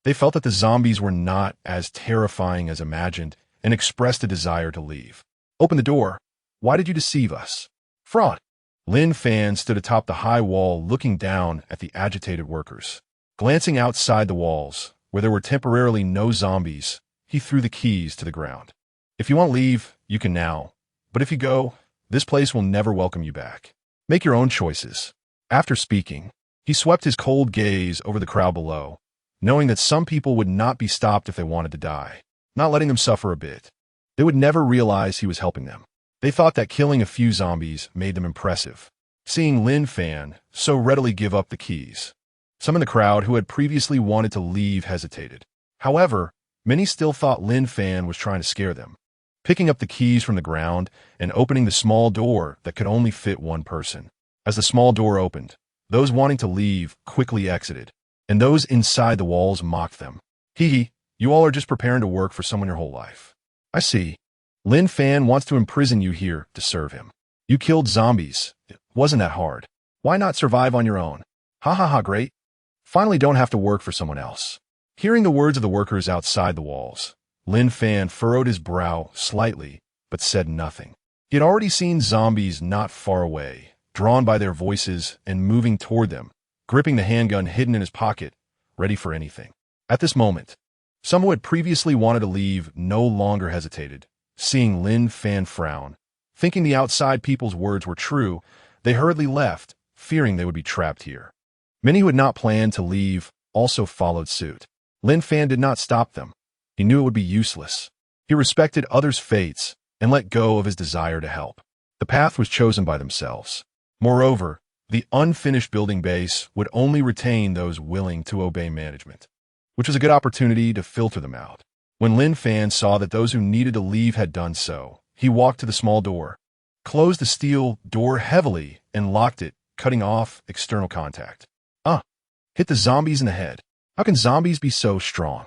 They felt that the zombies were not as terrifying as imagined and expressed a desire to leave. "Open the door. Why did you deceive us?" "Fraud." Lin Fan stood atop the high wall looking down at the agitated workers. Glancing outside the walls, where there were temporarily no zombies, he threw the keys to the ground. "If you want to leave, you can now. But if you go, this place will never welcome you back. Make your own choices." After speaking, he swept his cold gaze over the crowd below, knowing that some people would not be stopped if they wanted to die, not letting them suffer a bit. They would never realize he was helping them. They thought that killing a few zombies made them impressive, seeing Lin Fan so readily give up the keys. Some in the crowd who had previously wanted to leave hesitated. However, many still thought Lin Fan was trying to scare them. Picking up the keys from the ground and opening the small door that could only fit one person. As the small door opened, those wanting to leave quickly exited, and those inside the walls mocked them. "Hee, you all are just preparing to work for someone your whole life. I see. Lin Fan wants to imprison you here to serve him. You killed zombies. It wasn't that hard. Why not survive on your own? Ha ha ha, great. Finally don't have to work for someone else." Hearing the words of the workers outside the walls, Lin Fan furrowed his brow slightly, but said nothing. He had already seen zombies not far away, drawn by their voices and moving toward them, gripping the handgun hidden in his pocket, ready for anything. At this moment, some who had previously wanted to leave no longer hesitated. Seeing Lin Fan frown, thinking the outside people's words were true, they hurriedly left, fearing they would be trapped here. Many who had not planned to leave also followed suit. Lin Fan did not stop them. He knew it would be useless. He respected others' fates and let go of his desire to help. The path was chosen by themselves. Moreover, the unfinished building base would only retain those willing to obey management, which was a good opportunity to filter them out. When Lin Fan saw that those who needed to leave had done so, he walked to the small door, closed the steel door heavily, and locked it, cutting off external contact. Hit the zombies in the head. How can zombies be so strong?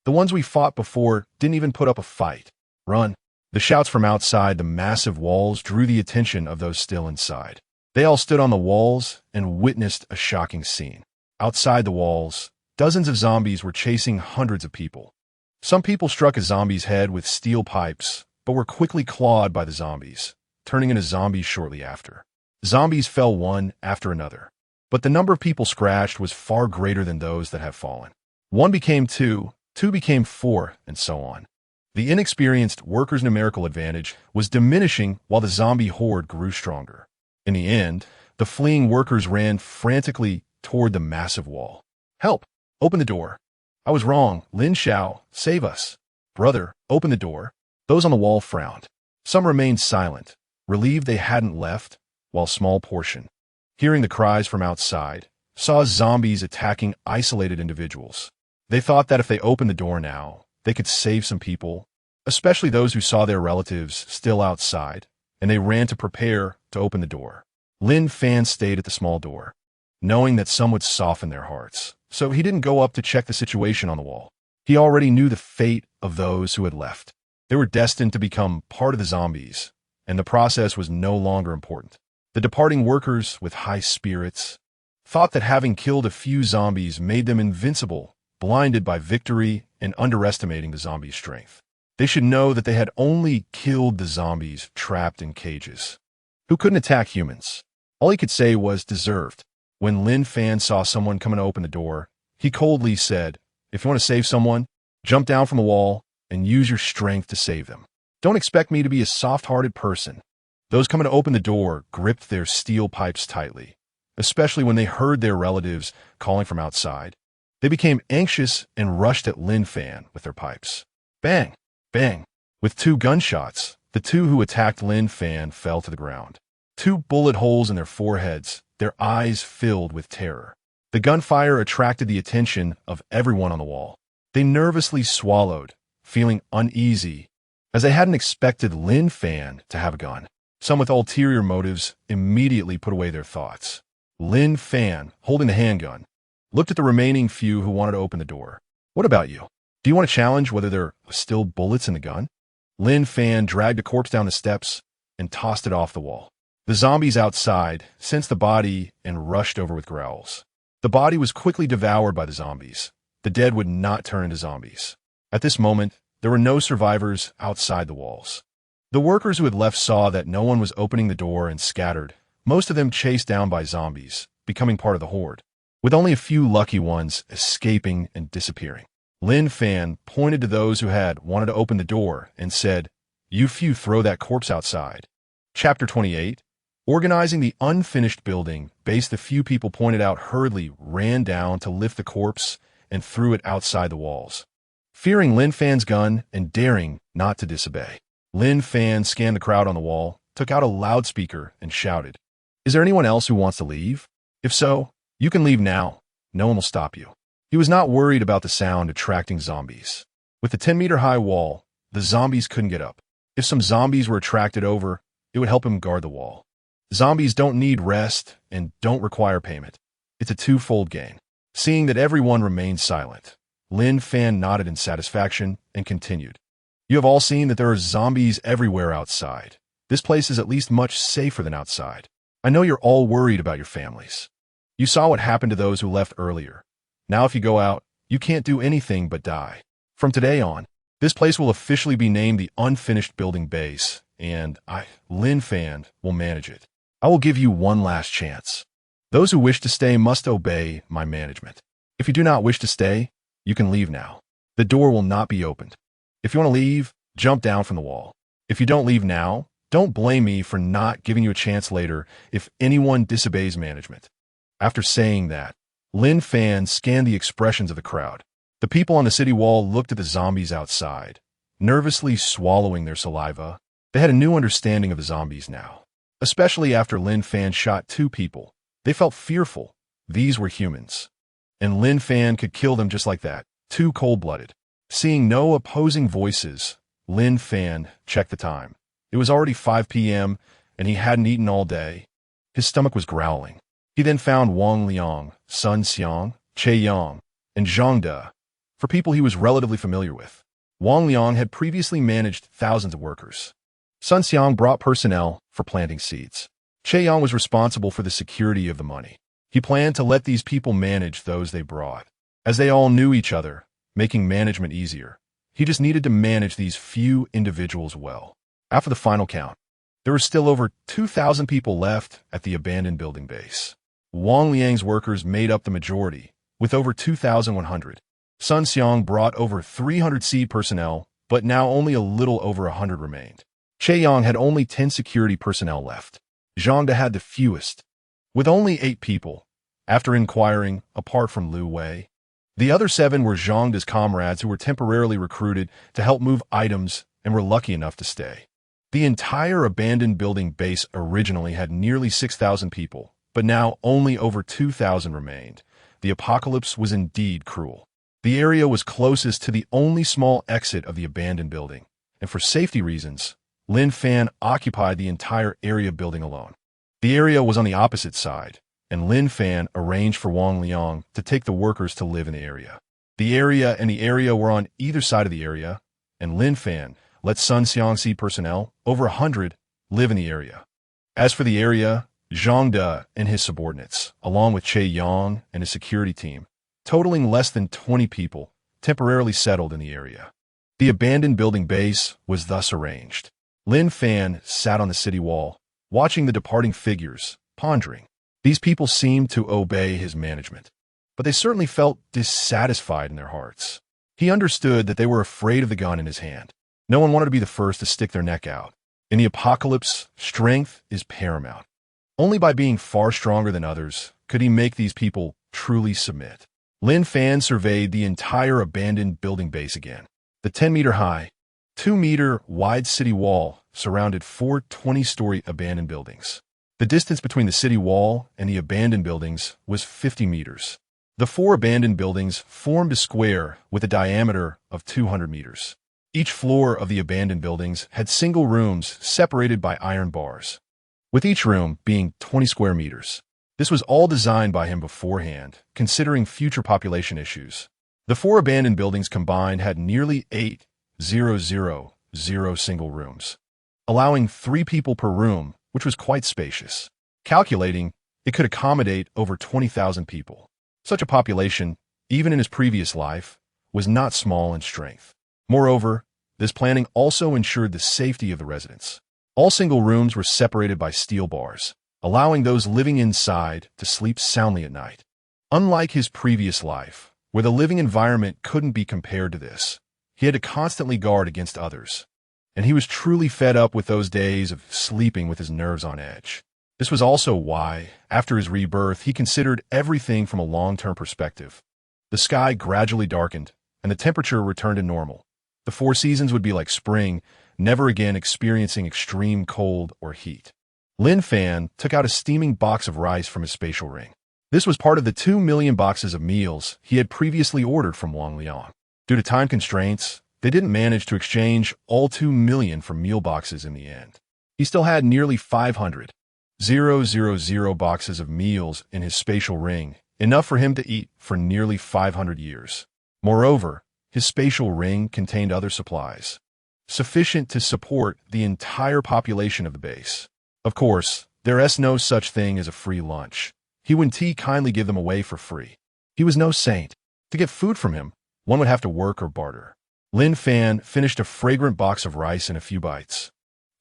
The ones we fought before didn't even put up a fight. Run. The shouts from outside the massive walls drew the attention of those still inside. They all stood on the walls and witnessed a shocking scene. Outside the walls, dozens of zombies were chasing hundreds of people. Some people struck a zombie's head with steel pipes, but were quickly clawed by the zombies, turning into zombies shortly after. Zombies fell one after another, but the number of people scratched was far greater than those that have fallen. One became two, two became four, and so on. The inexperienced workers' numerical advantage was diminishing while the zombie horde grew stronger. In the end, the fleeing workers ran frantically toward the massive wall. "Help! Open the door! I was wrong, Lin Xiao, save us! Brother, open the door!" Those on the wall frowned. Some remained silent, relieved they hadn't left, while a small portion, hearing the cries from outside, saw zombies attacking isolated individuals. They thought that if they opened the door now, they could save some people, especially those who saw their relatives still outside, and they ran to prepare to open the door. Lin Fan stayed at the small door, knowing that some would soften their hearts, so he didn't go up to check the situation on the wall. He already knew the fate of those who had left. They were destined to become part of the zombies, and the process was no longer important. The departing workers, with high spirits, thought that having killed a few zombies made them invincible, blinded by victory and underestimating the zombies' strength. They should know that they had only killed the zombies trapped in cages, who couldn't attack humans. All he could say was deserved. When Lin Fan saw someone coming to open the door, he coldly said, "If you want to save someone, jump down from the wall and use your strength to save them. Don't expect me to be a soft-hearted person." Those coming to open the door gripped their steel pipes tightly, especially when they heard their relatives calling from outside. They became anxious and rushed at Lin Fan with their pipes. Bang! Bang! With 2 gunshots, the 2 who attacked Lin Fan fell to the ground. 2 bullet holes in their foreheads, their eyes filled with terror. The gunfire attracted the attention of everyone on the wall. They nervously swallowed, feeling uneasy, as they hadn't expected Lin Fan to have a gun. Some with ulterior motives immediately put away their thoughts. Lin Fan, holding the handgun, looked at the remaining few who wanted to open the door. "What about you? Do you want to challenge whether there are still bullets in the gun?" Lin Fan dragged a corpse down the steps and tossed it off the wall. The zombies outside sensed the body and rushed over with growls. The body was quickly devoured by the zombies. The dead would not turn into zombies. At this moment, there were no survivors outside the walls. The workers who had left saw that no one was opening the door and scattered, most of them chased down by zombies, becoming part of the horde, with only a few lucky ones escaping and disappearing. Lin Fan pointed to those who had wanted to open the door and said, "You few throw that corpse outside." Chapter 28. Organizing the unfinished building base, the few people pointed out hurriedly ran down to lift the corpse and threw it outside the walls. Fearing Lin Fan's gun and daring not to disobey, Lin Fan scanned the crowd on the wall, took out a loudspeaker, and shouted, "Is there anyone else who wants to leave? If so, you can leave now. No one will stop you." He was not worried about the sound attracting zombies. With the 10-meter-high wall, the zombies couldn't get up. If some zombies were attracted over, it would help him guard the wall. Zombies don't need rest and don't require payment. It's a twofold gain. Seeing that everyone remained silent, Lin Fan nodded in satisfaction and continued. "You have all seen that there are zombies everywhere outside. This place is at least much safer than outside. I know you're all worried about your families. You saw what happened to those who left earlier. Now if you go out, you can't do anything but die. From today on, this place will officially be named the Unfinished Building Base, and I, Lin Fan, will manage it. I will give you one last chance. Those who wish to stay must obey my management. If you do not wish to stay, you can leave now. The door will not be opened. If you want to leave, jump down from the wall. If you don't leave now, don't blame me for not giving you a chance later if anyone disobeys management." After saying that, Lin Fan scanned the expressions of the crowd. The people on the city wall looked at the zombies outside, nervously swallowing their saliva. They had a new understanding of the zombies now. Especially after Lin Fan shot 2 people. They felt fearful. These were humans. And Lin Fan could kill them just like that, too cold-blooded. Seeing no opposing voices, Lin Fan checked the time. It was already 5 p.m., and he hadn't eaten all day. His stomach was growling. He then found Wang Liang, Sun Xiang, Che Yang, and Zhang De, for people he was relatively familiar with. Wang Liang had previously managed thousands of workers. Sun Xiang brought personnel for planting seeds. Che Yang was responsible for the security of the money. He planned to let these people manage those they brought. As they all knew each other, making management easier, he just needed to manage these few individuals well. After the final count, there were still over 2,000 people left at the abandoned building base. Wang Liang's workers made up the majority, with over 2,100. Sun Xiang brought over 300 seed personnel, but now only a little over 100 remained. Che Yang had only 10 security personnel left. Zhang De had the fewest, with only 8 people, after inquiring, apart from Lu Wei. The other 7 were Zhang De's comrades who were temporarily recruited to help move items and were lucky enough to stay. The entire abandoned building base originally had nearly 6,000 people, but now only over 2,000 remained. The apocalypse was indeed cruel. The area was closest to the only small exit of the abandoned building, and for safety reasons, Lin Fan occupied the entire area building alone. The area was on the opposite side, and Lin Fan arranged for Wang Liang to take the workers to live in the area. The area were on either side of the area, and Lin Fan let Sun Xiang seed personnel, over 100, live in the area. As for the area, Zhang De and his subordinates, along with Che Yang and his security team, totaling less than 20 people, temporarily settled in the area. The abandoned building base was thus arranged. Lin Fan sat on the city wall, watching the departing figures, pondering. These people seemed to obey his management, but they certainly felt dissatisfied in their hearts. He understood that they were afraid of the gun in his hand. No one wanted to be the first to stick their neck out. In the apocalypse, strength is paramount. Only by being far stronger than others could he make these people truly submit. Lin Fan surveyed the entire abandoned building base again. The 10-meter-high, 2-meter-wide city wall surrounded 4 20-story abandoned buildings. The distance between the city wall and the abandoned buildings was 50 meters. The 4 abandoned buildings formed a square with a diameter of 200 meters. Each floor of the abandoned buildings had single rooms separated by iron bars, with each room being 20 square meters. This was all designed by him beforehand, considering future population issues. The 4 abandoned buildings combined had nearly 8,000 single rooms, allowing 3 people per room, which was quite spacious. Calculating, it could accommodate over 20,000 people. Such a population, even in his previous life, was not small in strength. Moreover, this planning also ensured the safety of the residents. All single rooms were separated by steel bars, allowing those living inside to sleep soundly at night. Unlike his previous life, where the living environment couldn't be compared to this, he had to constantly guard against others, and he was truly fed up with those days of sleeping with his nerves on edge. This was also why, after his rebirth, he considered everything from a long-term perspective. The sky gradually darkened, and the temperature returned to normal. The 4 seasons would be like spring, never again experiencing extreme cold or heat. Lin Fan took out a steaming box of rice from his spatial ring. This was part of the 2 million boxes of meals he had previously ordered from Wang Liang. Due to time constraints, they didn't manage to exchange all 2 million for meal boxes in the end. He still had nearly 500,000 boxes of meals in his spatial ring, enough for him to eat for nearly 500 years. Moreover, his spatial ring contained other supplies, sufficient to support the entire population of the base. Of course, there is no such thing as a free lunch. He would kindly give them away for free. He was no saint. To get food from him, one would have to work or barter. Lin Fan finished a fragrant box of rice in a few bites.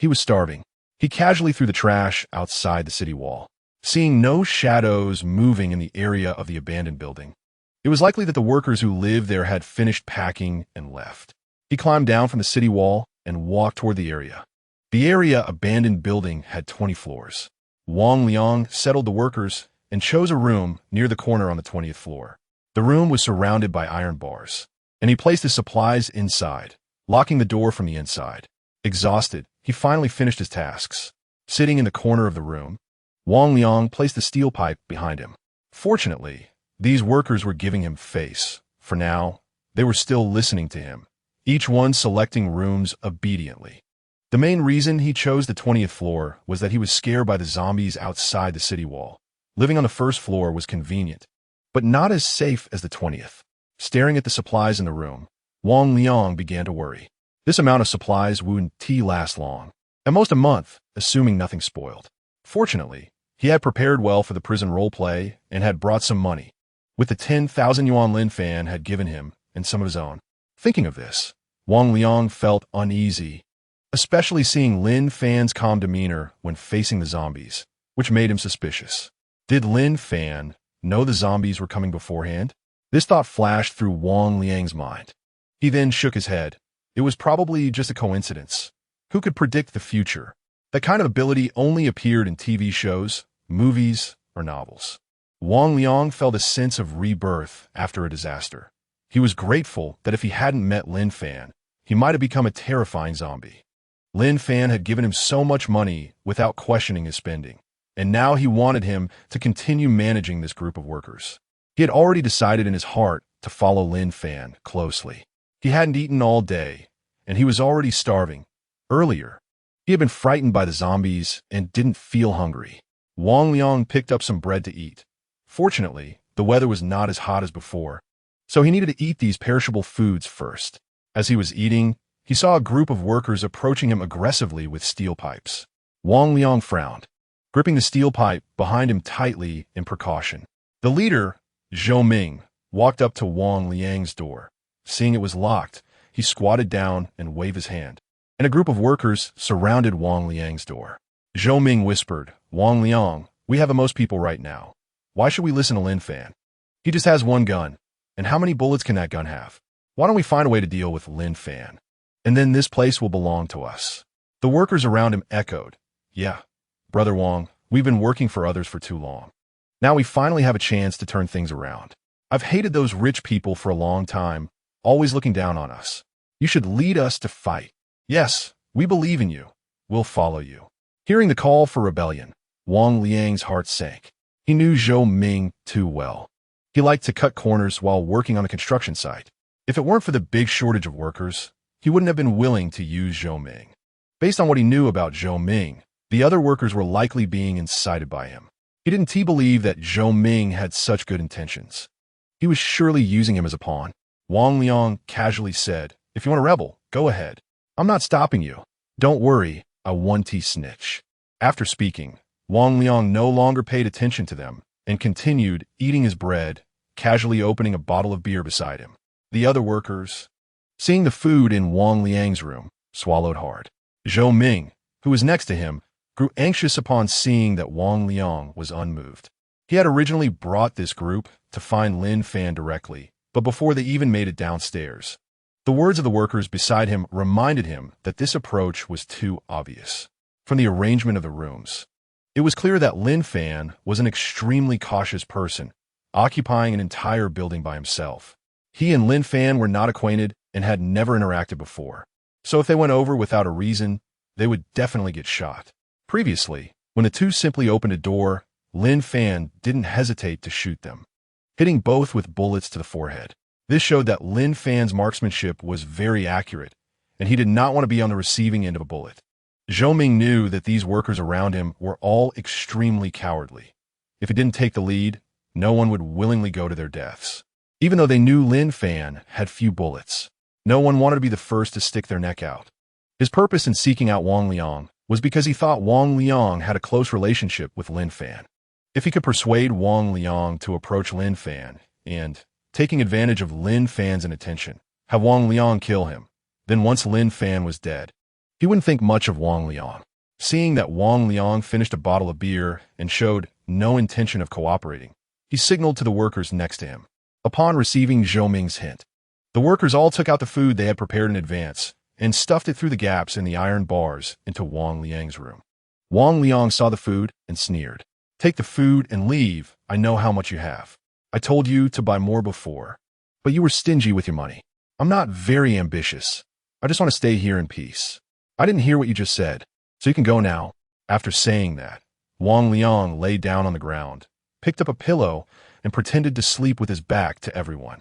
He was starving. He casually threw the trash outside the city wall, seeing no shadows moving in the area of the abandoned building. It was likely that the workers who lived there had finished packing and left. He climbed down from the city wall and walked toward the area. The abandoned building had 20 floors. Wang Liang settled the workers and chose a room near the corner on the 20th floor. The room was surrounded by iron bars, and he placed his supplies inside, locking the door from the inside. Exhausted, he finally finished his tasks. Sitting in the corner of the room, Wang Liang placed the steel pipe behind him. Fortunately, these workers were giving him face. For now, they were still listening to him, each one selecting rooms obediently. The main reason he chose the 20th floor was that he was scared by the zombies outside the city wall. Living on the first floor was convenient, but not as safe as the 20th. Staring at the supplies in the room, Wang Liang began to worry. This amount of supplies wouldn't last long, at most a month, assuming nothing spoiled. Fortunately, he had prepared well for the prison roleplay and had brought some money, with the 10,000 yuan Lin Fan had given him and some of his own. Thinking of this, Wang Liang felt uneasy, especially seeing Lin Fan's calm demeanor when facing the zombies, which made him suspicious. Did Lin Fan know the zombies were coming beforehand? This thought flashed through Wang Liang's mind. He then shook his head. It was probably just a coincidence. Who could predict the future? That kind of ability only appeared in TV shows, movies, or novels. Wang Liang felt a sense of rebirth after a disaster. He was grateful that if he hadn't met Lin Fan, he might have become a terrifying zombie. Lin Fan had given him so much money without questioning his spending, and now he wanted him to continue managing this group of workers. He had already decided in his heart to follow Lin Fan closely. He hadn't eaten all day, and he was already starving. Earlier, he had been frightened by the zombies and didn't feel hungry. Wang Liang picked up some bread to eat. Fortunately, the weather was not as hot as before, so he needed to eat these perishable foods first. As he was eating, he saw a group of workers approaching him aggressively with steel pipes. Wang Liang frowned, gripping the steel pipe behind him tightly in precaution. The leader, Zhou Ming, walked up to Wang Liang's door. Seeing it was locked, he squatted down and waved his hand, and a group of workers surrounded Wang Liang's door. Zhou Ming whispered, "Wang Liang, we have the most people right now. Why should we listen to Lin Fan? He just has one gun, and how many bullets can that gun have? Why don't we find a way to deal with Lin Fan? And then this place will belong to us." The workers around him echoed, "Yeah, Brother Wang, we've been working for others for too long. Now we finally have a chance to turn things around. I've hated those rich people for a long time, always looking down on us. You should lead us to fight. Yes, we believe in you. We'll follow you." Hearing the call for rebellion, Wang Liang's heart sank. He knew Zhou Ming too well. He liked to cut corners while working on a construction site. If it weren't for the big shortage of workers, he wouldn't have been willing to use Zhou Ming. Based on what he knew about Zhou Ming, the other workers were likely being incited by him. He didn't believe that Zhou Ming had such good intentions. He was surely using him as a pawn. Wang Liang casually said, "If you want to rebel, go ahead. I'm not stopping you. Don't worry, I won't snitch." After speaking, Wang Liang no longer paid attention to them and continued eating his bread, casually opening a bottle of beer beside him. The other workers, seeing the food in Wang Liang's room, swallowed hard. Zhou Ming, who was next to him, grew anxious upon seeing that Wang Liang was unmoved. He had originally brought this group to find Lin Fan directly, but before they even made it downstairs, the words of the workers beside him reminded him that this approach was too obvious. From the arrangement of the rooms, it was clear that Lin Fan was an extremely cautious person, occupying an entire building by himself. He and Lin Fan were not acquainted and had never interacted before, so if they went over without a reason, they would definitely get shot. Previously, when the two simply opened a door, Lin Fan didn't hesitate to shoot them, hitting both with bullets to the forehead. This showed that Lin Fan's marksmanship was very accurate, and he did not want to be on the receiving end of a bullet. Zhou Ming knew that these workers around him were all extremely cowardly. If he didn't take the lead, no one would willingly go to their deaths. Even though they knew Lin Fan had few bullets, no one wanted to be the first to stick their neck out. His purpose in seeking out Wang Liang was because he thought Wang Liang had a close relationship with Lin Fan. If he could persuade Wang Liang to approach Lin Fan and, taking advantage of Lin Fan's inattention, have Wang Liang kill him, then once Lin Fan was dead, he wouldn't think much of Wang Liang. Seeing that Wang Liang finished a bottle of beer and showed no intention of cooperating, he signaled to the workers next to him. Upon receiving Zhou Ming's hint, the workers all took out the food they had prepared in advance and stuffed it through the gaps in the iron bars into Wang Liang's room. Wang Liang saw the food and sneered. "Take the food and leave. I know how much you have. I told you to buy more before, but you were stingy with your money. I'm not very ambitious. I just want to stay here in peace. I didn't hear what you just said, so you can go now." After saying that, Wang Liang lay down on the ground, picked up a pillow, and pretended to sleep with his back to everyone.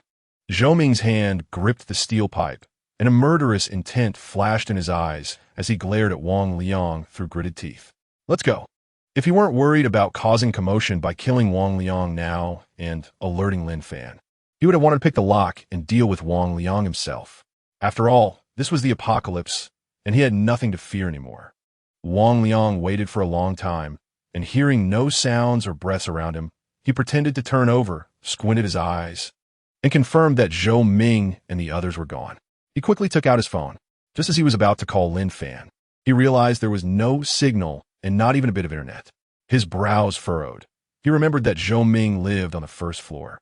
Zhou Ming's hand gripped the steel pipe, and a murderous intent flashed in his eyes as he glared at Wang Liang through gritted teeth. "Let's go." If he weren't worried about causing commotion by killing Wang Liang now and alerting Lin Fan, he would have wanted to pick the lock and deal with Wang Liang himself. After all, this was the apocalypse, and he had nothing to fear anymore. Wang Liang waited for a long time, and hearing no sounds or breaths around him, he pretended to turn over, squinted his eyes, and confirmed that Zhou Ming and the others were gone. He quickly took out his phone. Just as he was about to call Lin Fan, he realized there was no signal and not even a bit of internet. His brows furrowed. He remembered that Zhou Ming lived on the first floor.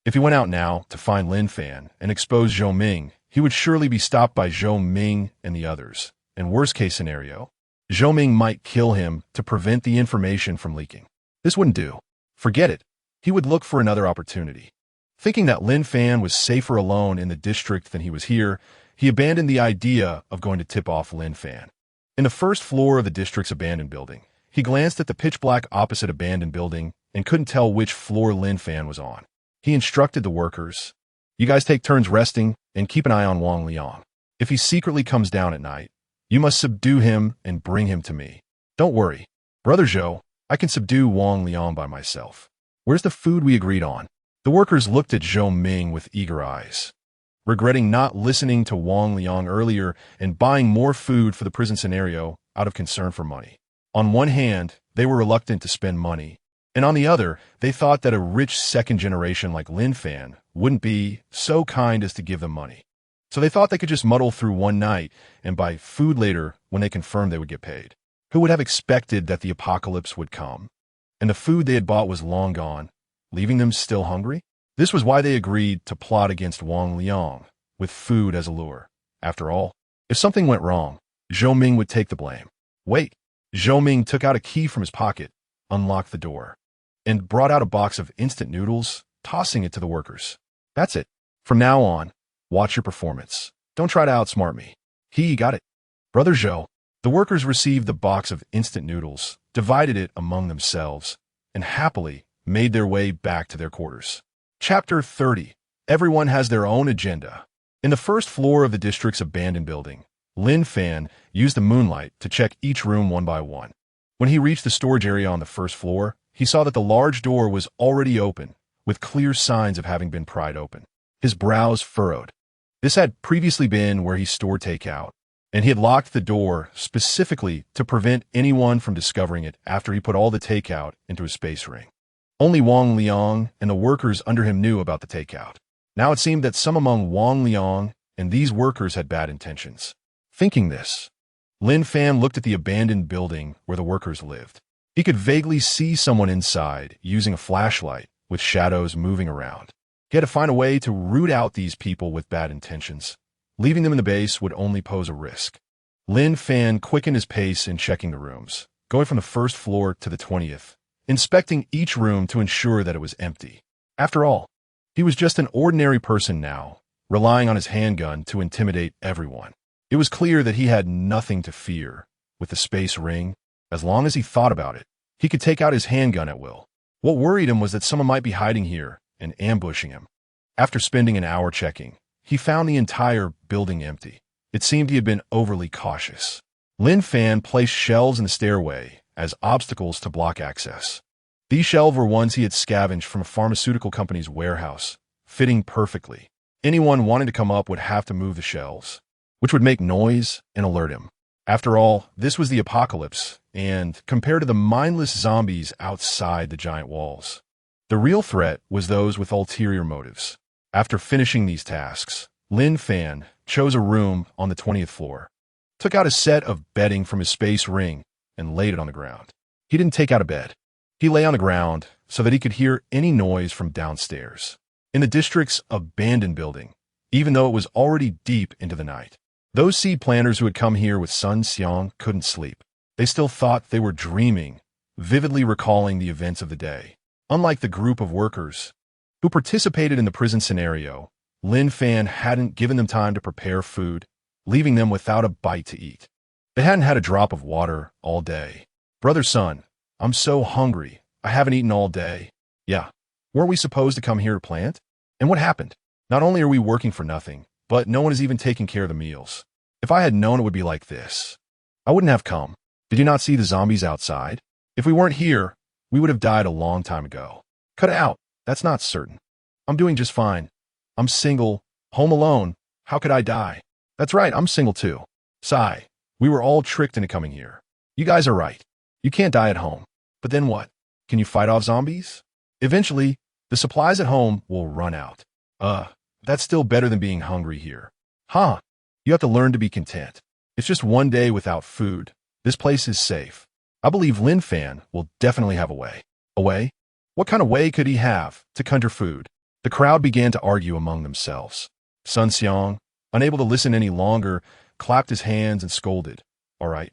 If he went out now to find Lin Fan and expose Zhou Ming, he would surely be stopped by Zhou Ming and the others. And worst-case scenario, Zhou Ming might kill him to prevent the information from leaking. This wouldn't do. Forget it. He would look for another opportunity. Thinking that Lin Fan was safer alone in the district than he was here, he abandoned the idea of going to tip off Lin Fan. In the first floor of the district's abandoned building, he glanced at the pitch-black opposite abandoned building and couldn't tell which floor Lin Fan was on. He instructed the workers, "You guys take turns resting and keep an eye on Wang Liang. If he secretly comes down at night, you must subdue him and bring him to me. Don't worry, Brother Zhou, I can subdue Wang Liang by myself. Where's the food we agreed on?" The workers looked at Zhou Ming with eager eyes, regretting not listening to Wang Liang earlier and buying more food for the prison scenario out of concern for money. On one hand, they were reluctant to spend money, and on the other, they thought that a rich second generation like Lin Fan wouldn't be so kind as to give them money. So they thought they could just muddle through one night and buy food later when they confirmed they would get paid. Who would have expected that the apocalypse would come? And the food they had bought was long gone, leaving them still hungry? This was why they agreed to plot against Wang Liang, with food as a lure. After all, if something went wrong, Zhou Ming would take the blame. Wait, Zhou Ming took out a key from his pocket, unlocked the door, and brought out a box of instant noodles, tossing it to the workers. That's it. From now on, watch your performance. Don't try to outsmart me. He got it. Brother Zhou. The workers received the box of instant noodles, divided it among themselves, and happily made their way back to their quarters. Chapter 30. Everyone has their own agenda. In the first floor of the district's abandoned building, Lin Fan used the moonlight to check each room one by one. When he reached the storage area on the first floor, he saw that the large door was already open, with clear signs of having been pried open. His brows furrowed. This had previously been where he stored takeout, and he had locked the door specifically to prevent anyone from discovering it after he put all the takeout into his space ring. Only Wang Liang and the workers under him knew about the takeout. Now it seemed that some among Wang Liang and these workers had bad intentions. Thinking this, Lin Fan looked at the abandoned building where the workers lived. He could vaguely see someone inside using a flashlight with shadows moving around. He had to find a way to root out these people with bad intentions. Leaving them in the base would only pose a risk. Lin Fan quickened his pace in checking the rooms, going from the first floor to the 20th, inspecting each room to ensure that it was empty. After all, he was just an ordinary person now, relying on his handgun to intimidate everyone. It was clear that he had nothing to fear with the space ring. As long as he thought about it, he could take out his handgun at will. What worried him was that someone might be hiding here and ambushing him. After spending an hour checking, he found the entire building empty. It seemed he had been overly cautious. Lin Fan placed shelves in the stairway as obstacles to block access. These shelves were ones he had scavenged from a pharmaceutical company's warehouse, fitting perfectly. Anyone wanting to come up would have to move the shelves, which would make noise and alert him. After all, this was the apocalypse, and compared to the mindless zombies outside the giant walls, the real threat was those with ulterior motives. After finishing these tasks, Lin Fan chose a room on the 20th floor, took out a set of bedding from his space ring, and laid it on the ground. He didn't take out a bed. He lay on the ground so that he could hear any noise from downstairs. In the district's abandoned building, even though it was already deep into the night, those seed planters who had come here with Sun Xiang couldn't sleep. They still thought they were dreaming, vividly recalling the events of the day. Unlike the group of workers who participated in the prison scenario, Lin Fan hadn't given them time to prepare food, leaving them without a bite to eat. They hadn't had a drop of water all day. Brother Sun, I'm so hungry. I haven't eaten all day. Yeah, weren't we supposed to come here to plant? And what happened? Not only are we working for nothing, but no one is even taking care of the meals. If I had known it would be like this, I wouldn't have come. Did you not see the zombies outside? If we weren't here, we would have died a long time ago. Cut it out. That's not certain. I'm doing just fine. I'm single, home alone. How could I die? That's right, I'm single too. Sigh. We were all tricked into coming here. You guys are right. You can't die at home. But then what? Can you fight off zombies? Eventually, the supplies at home will run out. That's still better than being hungry here. Huh? You have to learn to be content. It's just one day without food. This place is safe. I believe Lin Fan will definitely have a way. A way? What kind of way could he have to conjure food? The crowd began to argue among themselves. Sun Xiang, unable to listen any longer, clapped his hands and scolded. All right,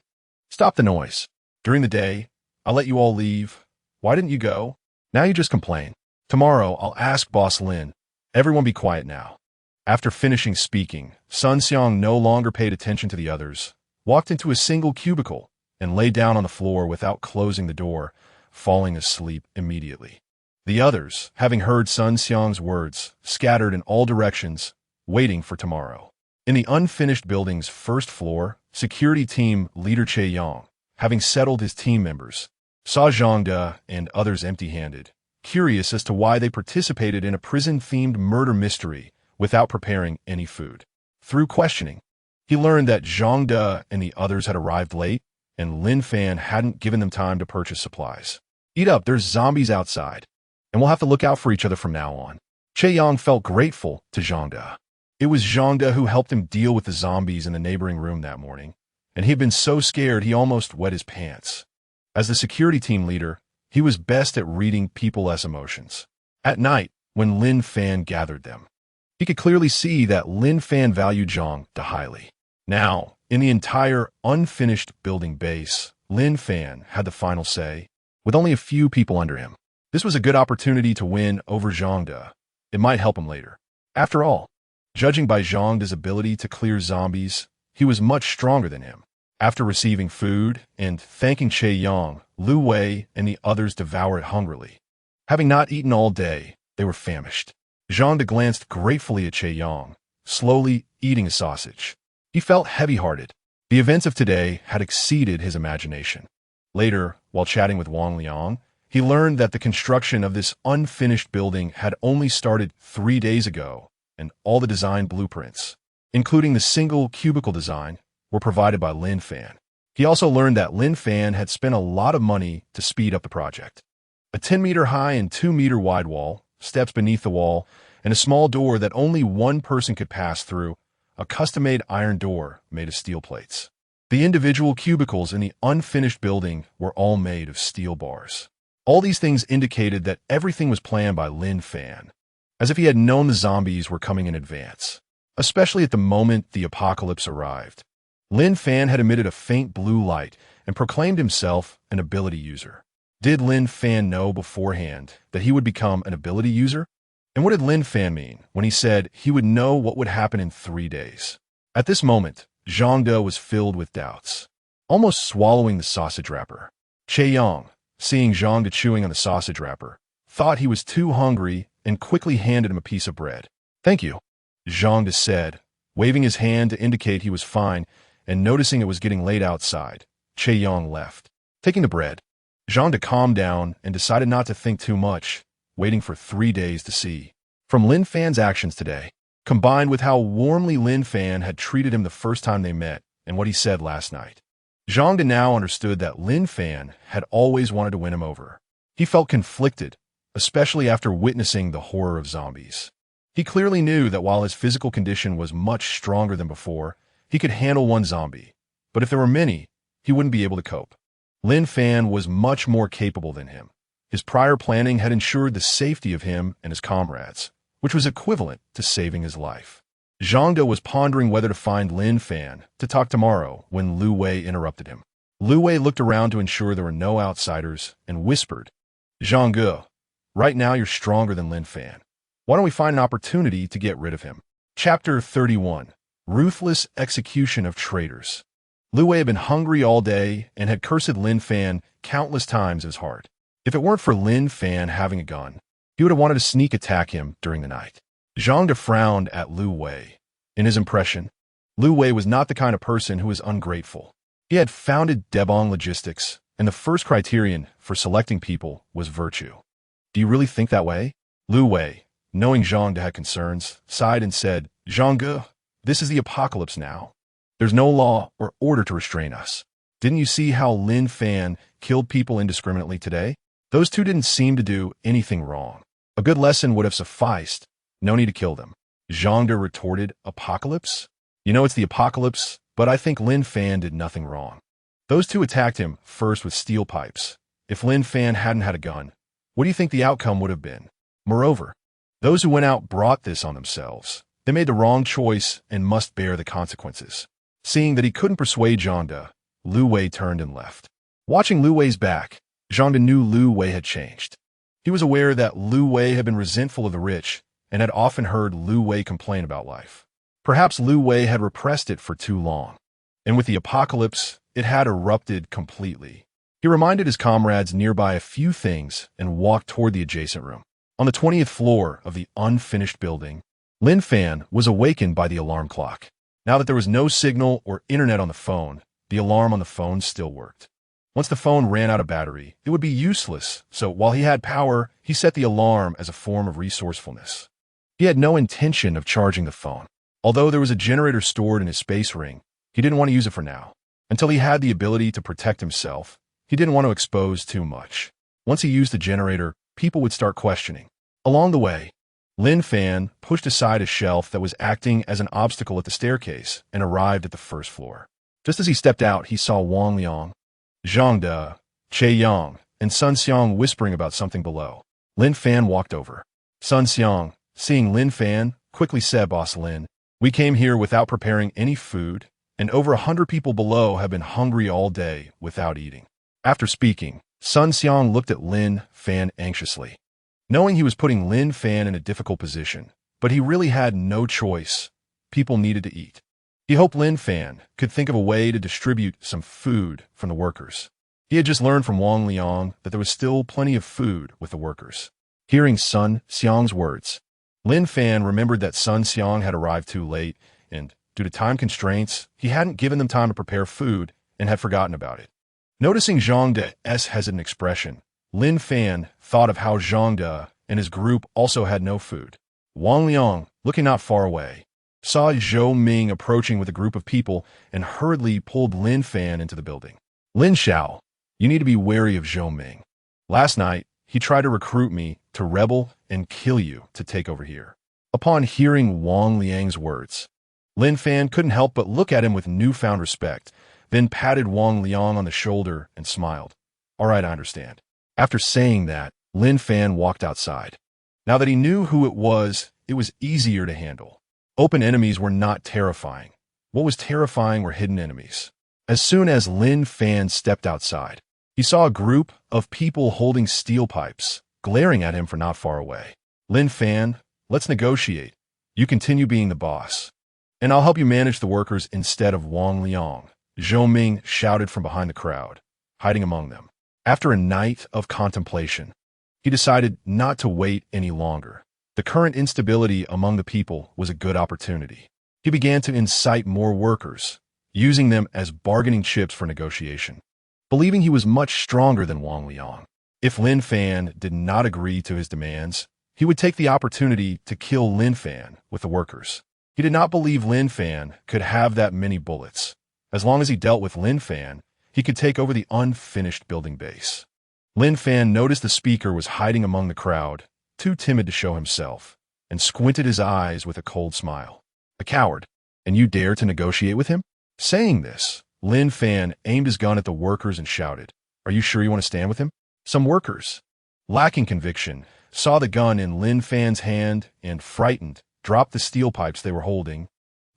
stop the noise. During the day, I'll let you all leave. Why didn't you go? Now you just complain. Tomorrow, I'll ask Boss Lin. Everyone be quiet now. After finishing speaking, Sun Xiang no longer paid attention to the others, walked into a single cubicle, and lay down on the floor without closing the door, falling asleep immediately. The others, having heard Sun Xiang's words, scattered in all directions, waiting for tomorrow. In the unfinished building's first floor, security team leader Che Yang, having settled his team members, saw Zhang De and others empty-handed, curious as to why they participated in a prison-themed murder mystery without preparing any food. Through questioning, he learned that Zhang De and the others had arrived late, and Lin Fan hadn't given them time to purchase supplies. Eat up, there's zombies outside, and we'll have to look out for each other from now on. Che Yang felt grateful to Zhang De. It was Zhang De who helped him deal with the zombies in the neighboring room that morning, and he had been so scared he almost wet his pants. As the security team leader, he was best at reading people's emotions. At night, when Lin Fan gathered them, he could clearly see that Lin Fan valued Zhang De highly. Now, in the entire unfinished building base, Lin Fan had the final say, with only a few people under him. This was a good opportunity to win over Zhang De. It might help him later. After all, judging by Zhang De's ability to clear zombies, he was much stronger than him. After receiving food and thanking Che Yang, Lu Wei and the others devoured hungrily. Having not eaten all day, they were famished. Zhang De glanced gratefully at Che Yang, slowly eating a sausage. He felt heavy-hearted. The events of today had exceeded his imagination. Later, while chatting with Wang Liang, he learned that the construction of this unfinished building had only started 3 days ago, and all the design blueprints, including the single cubicle design, were provided by Lin Fan. He also learned that Lin Fan had spent a lot of money to speed up the project. A 10-meter-high and 2-meter-wide wall, steps beneath the wall, and a small door that only one person could pass through, a custom-made iron door made of steel plates. The individual cubicles in the unfinished building were all made of steel bars. All these things indicated that everything was planned by Lin Fan, as if he had known the zombies were coming in advance, especially at the moment the apocalypse arrived. Lin Fan had emitted a faint blue light and proclaimed himself an ability user. Did Lin Fan know beforehand that he would become an ability user? And what did Lin Fan mean when he said he would know what would happen in 3 days? At this moment, Zhang De was filled with doubts, almost swallowing the sausage wrapper. Che Yang, seeing Zhang De chewing on the sausage wrapper, thought he was too hungry and quickly handed him a piece of bread. Thank you, Zhang De said, waving his hand to indicate he was fine, and noticing it was getting late outside, Che Yang left. Taking the bread, Zhang De calmed down and decided not to think too much, waiting for 3 days to see. From Lin Fan's actions today, combined with how warmly Lin Fan had treated him the first time they met and what he said last night, Zhang De now understood that Lin Fan had always wanted to win him over. He felt conflicted, especially after witnessing the horror of zombies. He clearly knew that while his physical condition was much stronger than before, he could handle one zombie, but if there were many, he wouldn't be able to cope. Lin Fan was much more capable than him. His prior planning had ensured the safety of him and his comrades, which was equivalent to saving his life. Zhang De was pondering whether to find Lin Fan to talk tomorrow when Lu Wei interrupted him. Lu Wei looked around to ensure there were no outsiders and whispered, Zhang Ge, right now you're stronger than Lin Fan. Why don't we find an opportunity to get rid of him? Chapter 31. Ruthless Execution of Traitors. Lu Wei had been hungry all day and had cursed Lin Fan countless times in his heart. If it weren't for Lin Fan having a gun, he would have wanted to sneak attack him during the night. Zhang De frowned at Lu Wei. In his impression, Lu Wei was not the kind of person who was ungrateful. He had founded Debong Logistics, and the first criterion for selecting people was virtue. Do you really think that way? Lu Wei, knowing Zhang De had concerns, sighed and said, Zhang Ge, this is the apocalypse now. There's no law or order to restrain us. Didn't you see how Lin Fan killed people indiscriminately today? Those two didn't seem to do anything wrong. A good lesson would have sufficed. No need to kill them. Zhang De retorted, Apocalypse? You know it's the apocalypse, but I think Lin Fan did nothing wrong. Those two attacked him first with steel pipes. If Lin Fan hadn't had a gun, what do you think the outcome would have been? Moreover, those who went out brought this on themselves. They made the wrong choice and must bear the consequences. Seeing that he couldn't persuade Zhang De, Lu Wei turned and left. Watching Lu Wei's back, Zhang De knew Lu Wei had changed. He was aware that Lu Wei had been resentful of the rich and had often heard Lu Wei complain about life. Perhaps Lu Wei had repressed it for too long, and with the apocalypse, it had erupted completely. He reminded his comrades nearby a few things and walked toward the adjacent room. On the 20th floor of the unfinished building, Lin Fan was awakened by the alarm clock. Now that there was no signal or internet on the phone, the alarm on the phone still worked. Once the phone ran out of battery, it would be useless, so while he had power, he set the alarm as a form of resourcefulness. He had no intention of charging the phone. Although there was a generator stored in his space ring, he didn't want to use it for now. Until he had the ability to protect himself, he didn't want to expose too much. Once he used the generator, people would start questioning. Along the way, Lin Fan pushed aside a shelf that was acting as an obstacle at the staircase and arrived at the first floor. Just as he stepped out, he saw Wang Liang, Zhang De, Che Yang, and Sun Xiang whispering about something below. Lin Fan walked over. Sun Xiang, seeing Lin Fan, quickly said, Boss Lin, we came here without preparing any food, and over 100 people below have been hungry all day without eating. After speaking, Sun Xiang looked at Lin Fan anxiously. Knowing he was putting Lin Fan in a difficult position, but he really had no choice. People needed to eat. He hoped Lin Fan could think of a way to distribute some food from the workers. He had just learned from Wang Liang that there was still plenty of food with the workers. Hearing Sun Xiang's words, Lin Fan remembered that Sun Xiang had arrived too late, and due to time constraints, he hadn't given them time to prepare food and had forgotten about it. Noticing Zhang De's hesitant expression, Lin Fan thought of how Zhang De and his group also had no food. Wang Liang, looking not far away, saw Zhou Ming approaching with a group of people and hurriedly pulled Lin Fan into the building. Lin Xiao, you need to be wary of Zhou Ming. Last night, he tried to recruit me to rebel and kill you to take over here. Upon hearing Wang Liang's words, Lin Fan couldn't help but look at him with newfound respect, then patted Wang Liang on the shoulder and smiled. All right, I understand. After saying that, Lin Fan walked outside. Now that he knew who it was easier to handle. Open enemies were not terrifying. What was terrifying were hidden enemies. As soon as Lin Fan stepped outside, he saw a group of people holding steel pipes, glaring at him from not far away. Lin Fan, let's negotiate. You continue being the boss, and I'll help you manage the workers instead of Wang Liang, Zhou Ming shouted from behind the crowd, hiding among them. After a night of contemplation, he decided not to wait any longer. The current instability among the people was a good opportunity. He began to incite more workers, using them as bargaining chips for negotiation. Believing he was much stronger than Wang Liang, if Lin Fan did not agree to his demands, he would take the opportunity to kill Lin Fan with the workers. He did not believe Lin Fan could have that many bullets. As long as he dealt with Lin Fan, he could take over the unfinished building base. Lin Fan noticed the speaker was hiding among the crowd, too timid to show himself, and squinted his eyes with a cold smile. A coward, and you dare to negotiate with him? Saying this, Lin Fan aimed his gun at the workers and shouted, Are you sure you want to stand with him? Some workers, lacking conviction, saw the gun in Lin Fan's hand and, frightened, dropped the steel pipes they were holding,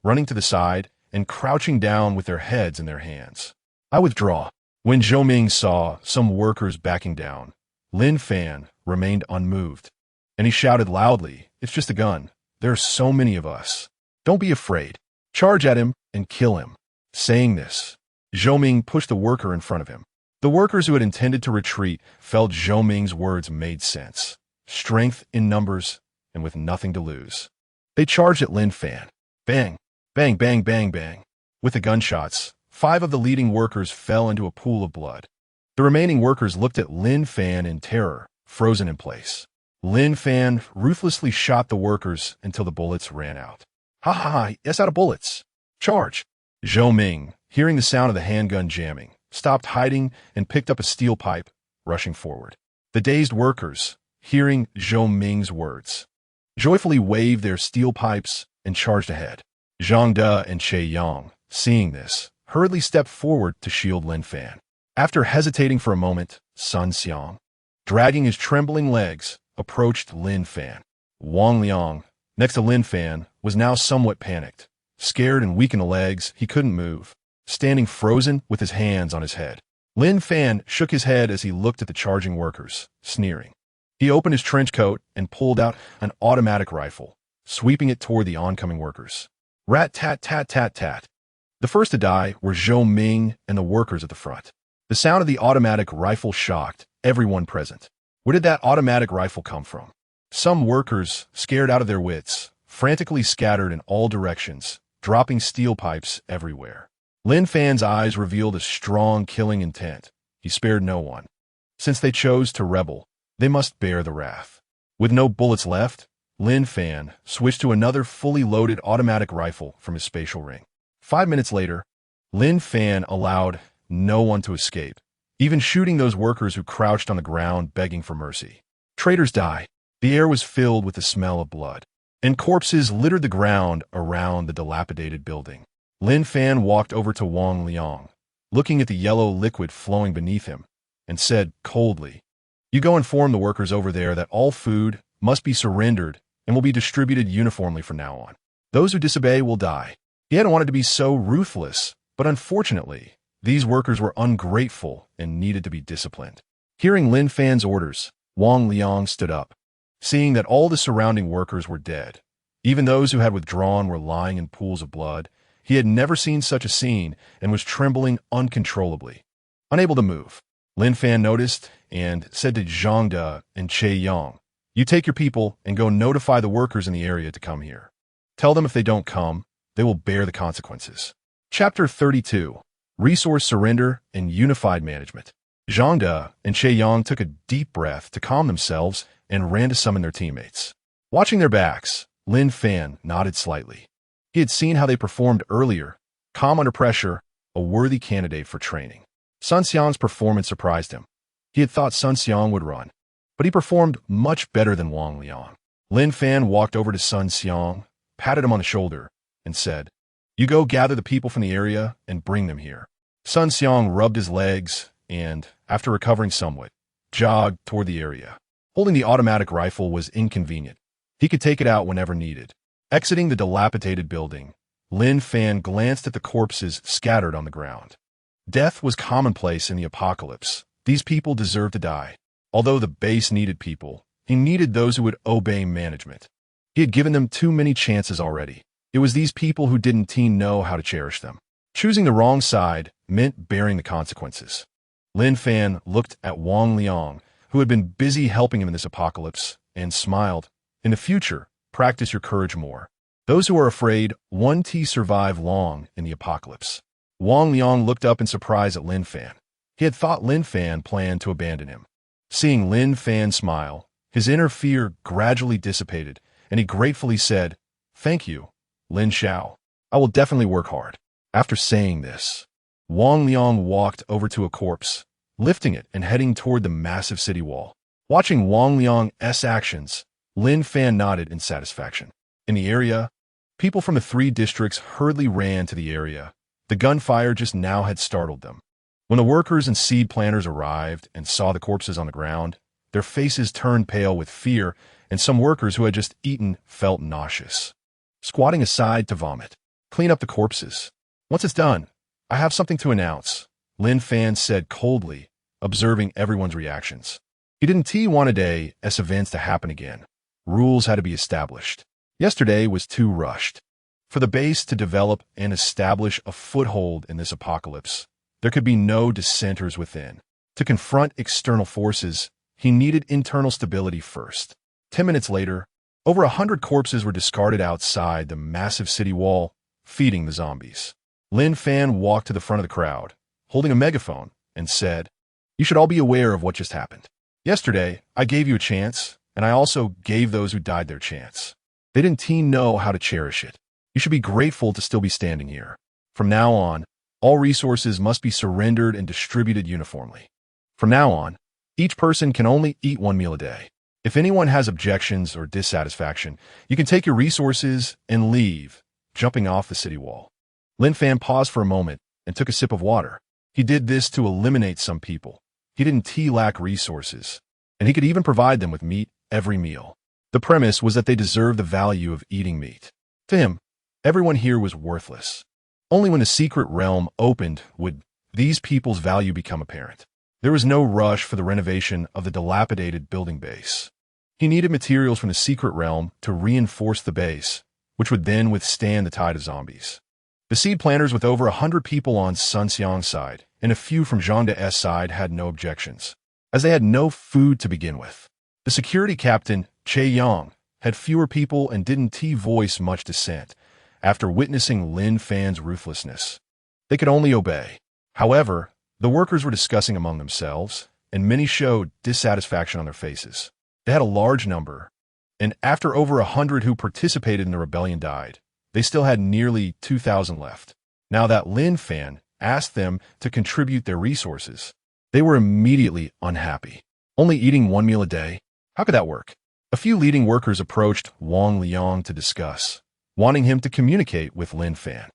running to the side and crouching down with their heads in their hands. I withdraw. When Zhou Ming saw some workers backing down, Lin Fan remained unmoved, and he shouted loudly, It's just a gun. There are so many of us. Don't be afraid. Charge at him and kill him. Saying this, Zhou Ming pushed a worker in front of him. The workers who had intended to retreat felt Zhou Ming's words made sense. Strength in numbers and with nothing to lose. They charged at Lin Fan. Bang, bang, bang, bang, bang. With the gunshots, 5 of the leading workers fell into a pool of blood. The remaining workers looked at Lin Fan in terror, frozen in place. Lin Fan ruthlessly shot the workers until the bullets ran out. Ha ha ha, yes, out of bullets. Charge! Zhou Ming, hearing the sound of the handgun jamming, stopped hiding and picked up a steel pipe, rushing forward. The dazed workers, hearing Zhou Ming's words, joyfully waved their steel pipes and charged ahead. Zhang De and Che Yang, seeing this, hurriedly stepped forward to shield Lin Fan. After hesitating for a moment, Sun Xiang, dragging his trembling legs, approached Lin Fan. Wang Liang, next to Lin Fan, was now somewhat panicked. Scared and weak in the legs, he couldn't move, standing frozen with his hands on his head. Lin Fan shook his head as he looked at the charging workers, sneering. He opened his trench coat and pulled out an automatic rifle, sweeping it toward the oncoming workers. Rat-tat-tat-tat-tat. The first to die were Zhou Ming and the workers at the front. The sound of the automatic rifle shocked everyone present. Where did that automatic rifle come from? Some workers, scared out of their wits, frantically scattered in all directions, dropping steel pipes everywhere. Lin Fan's eyes revealed a strong killing intent. He spared no one. Since they chose to rebel, they must bear the wrath. With no bullets left, Lin Fan switched to another fully loaded automatic rifle from his spatial ring. 5 minutes later, Lin Fan allowed no one to escape, even shooting those workers who crouched on the ground begging for mercy. Traitors die. The air was filled with the smell of blood, and corpses littered the ground around the dilapidated building. Lin Fan walked over to Wang Liang, looking at the yellow liquid flowing beneath him, and said coldly, "You go inform the workers over there that all food must be surrendered and will be distributed uniformly from now on. Those who disobey will die." He hadn't wanted to be so ruthless, but unfortunately, these workers were ungrateful and needed to be disciplined. Hearing Lin Fan's orders, Wang Liang stood up. Seeing that all the surrounding workers were dead, even those who had withdrawn were lying in pools of blood, he had never seen such a scene and was trembling uncontrollably. Unable to move, Lin Fan noticed and said to Zhang De and Che Yang, "You take your people and go notify the workers in the area to come here. Tell them if they don't come, they will bear the consequences." Chapter 32. Resource Surrender and Unified Management. Zhang De and Che Yang took a deep breath to calm themselves and ran to summon their teammates. Watching their backs, Lin Fan nodded slightly. He had seen how they performed earlier, calm under pressure, a worthy candidate for training. Sun Xiang's performance surprised him. He had thought Sun Xiang would run, but he performed much better than Wang Liang. Lin Fan walked over to Sun Xiang, patted him on the shoulder, and said, "You go gather the people from the area and bring them here." Sun Xiang rubbed his legs and, after recovering somewhat, jogged toward the area. Holding the automatic rifle was inconvenient. He could take it out whenever needed. Exiting the dilapidated building, Lin Fan glanced at the corpses scattered on the ground. Death was commonplace in the apocalypse. These people deserved to die. Although the base needed people, he needed those who would obey management. He had given them too many chances already. It was these people who didn't know how to cherish them. Choosing the wrong side meant bearing the consequences. Lin Fan looked at Wang Liang, who had been busy helping him in this apocalypse, and smiled. "In the future, practice your courage more. Those who are afraid won't survive long in the apocalypse." Wang Liang looked up in surprise at Lin Fan. He had thought Lin Fan planned to abandon him. Seeing Lin Fan smile, his inner fear gradually dissipated, and he gratefully said, "Thank you, Lin Xiao. I will definitely work hard." After saying this, Wang Liang walked over to a corpse, lifting it and heading toward the massive city wall. Watching Wang Liang's actions, Lin Fan nodded in satisfaction. In the area, people from the 3 districts hurriedly ran to the area. The gunfire just now had startled them. When the workers and seed planters arrived and saw the corpses on the ground, their faces turned pale with fear, and some workers who had just eaten felt nauseous. Squatting aside to vomit, "Clean up the corpses. Once it's done, I have something to announce," Lin Fan said coldly, observing everyone's reactions. He didn't want today's events to happen again. Rules had to be established. Yesterday was too rushed. For the base to develop and establish a foothold in this apocalypse, there could be no dissenters within. To confront external forces, he needed internal stability first. 10 minutes later, over 100 corpses were discarded outside the massive city wall, feeding the zombies. Lin Fan walked to the front of the crowd, holding a megaphone, and said, "You should all be aware of what just happened. Yesterday, I gave you a chance, and I also gave those who died their chance. They didn't know how to cherish it. You should be grateful to still be standing here. From now on, All resources must be surrendered and distributed uniformly. From now on, each person can only eat one meal a day. If anyone has objections or dissatisfaction, you can take your resources and leave, jumping off the city wall. Lin Fan paused for a moment and took a sip of water. He did this to eliminate some people. He didn't lack resources, and he could even provide them with meat every meal. The premise was that they deserved the value of eating meat. To him, everyone here was worthless. Only when the secret realm opened would these people's value become apparent. There was no rush for the renovation of the dilapidated building base. He needed materials from the secret realm to reinforce the base, which would then withstand the tide of zombies. The seed planters with over 100 people on Sun Xiang's side and a few from Zhang De's side had no objections, as they had no food to begin with. The security captain, Che Yang, had fewer people and didn't voice much dissent after witnessing Lin Fan's ruthlessness. They could only obey. However, the workers were discussing among themselves, and many showed dissatisfaction on their faces. They had a large number, and after over 100 who participated in the rebellion died, they still had nearly 2,000 left. Now that Lin Fan asked them to contribute their resources, they were immediately unhappy. Only eating one meal a day? How could that work? A few leading workers approached Wang Liang to discuss, wanting him to communicate with Lin Fan.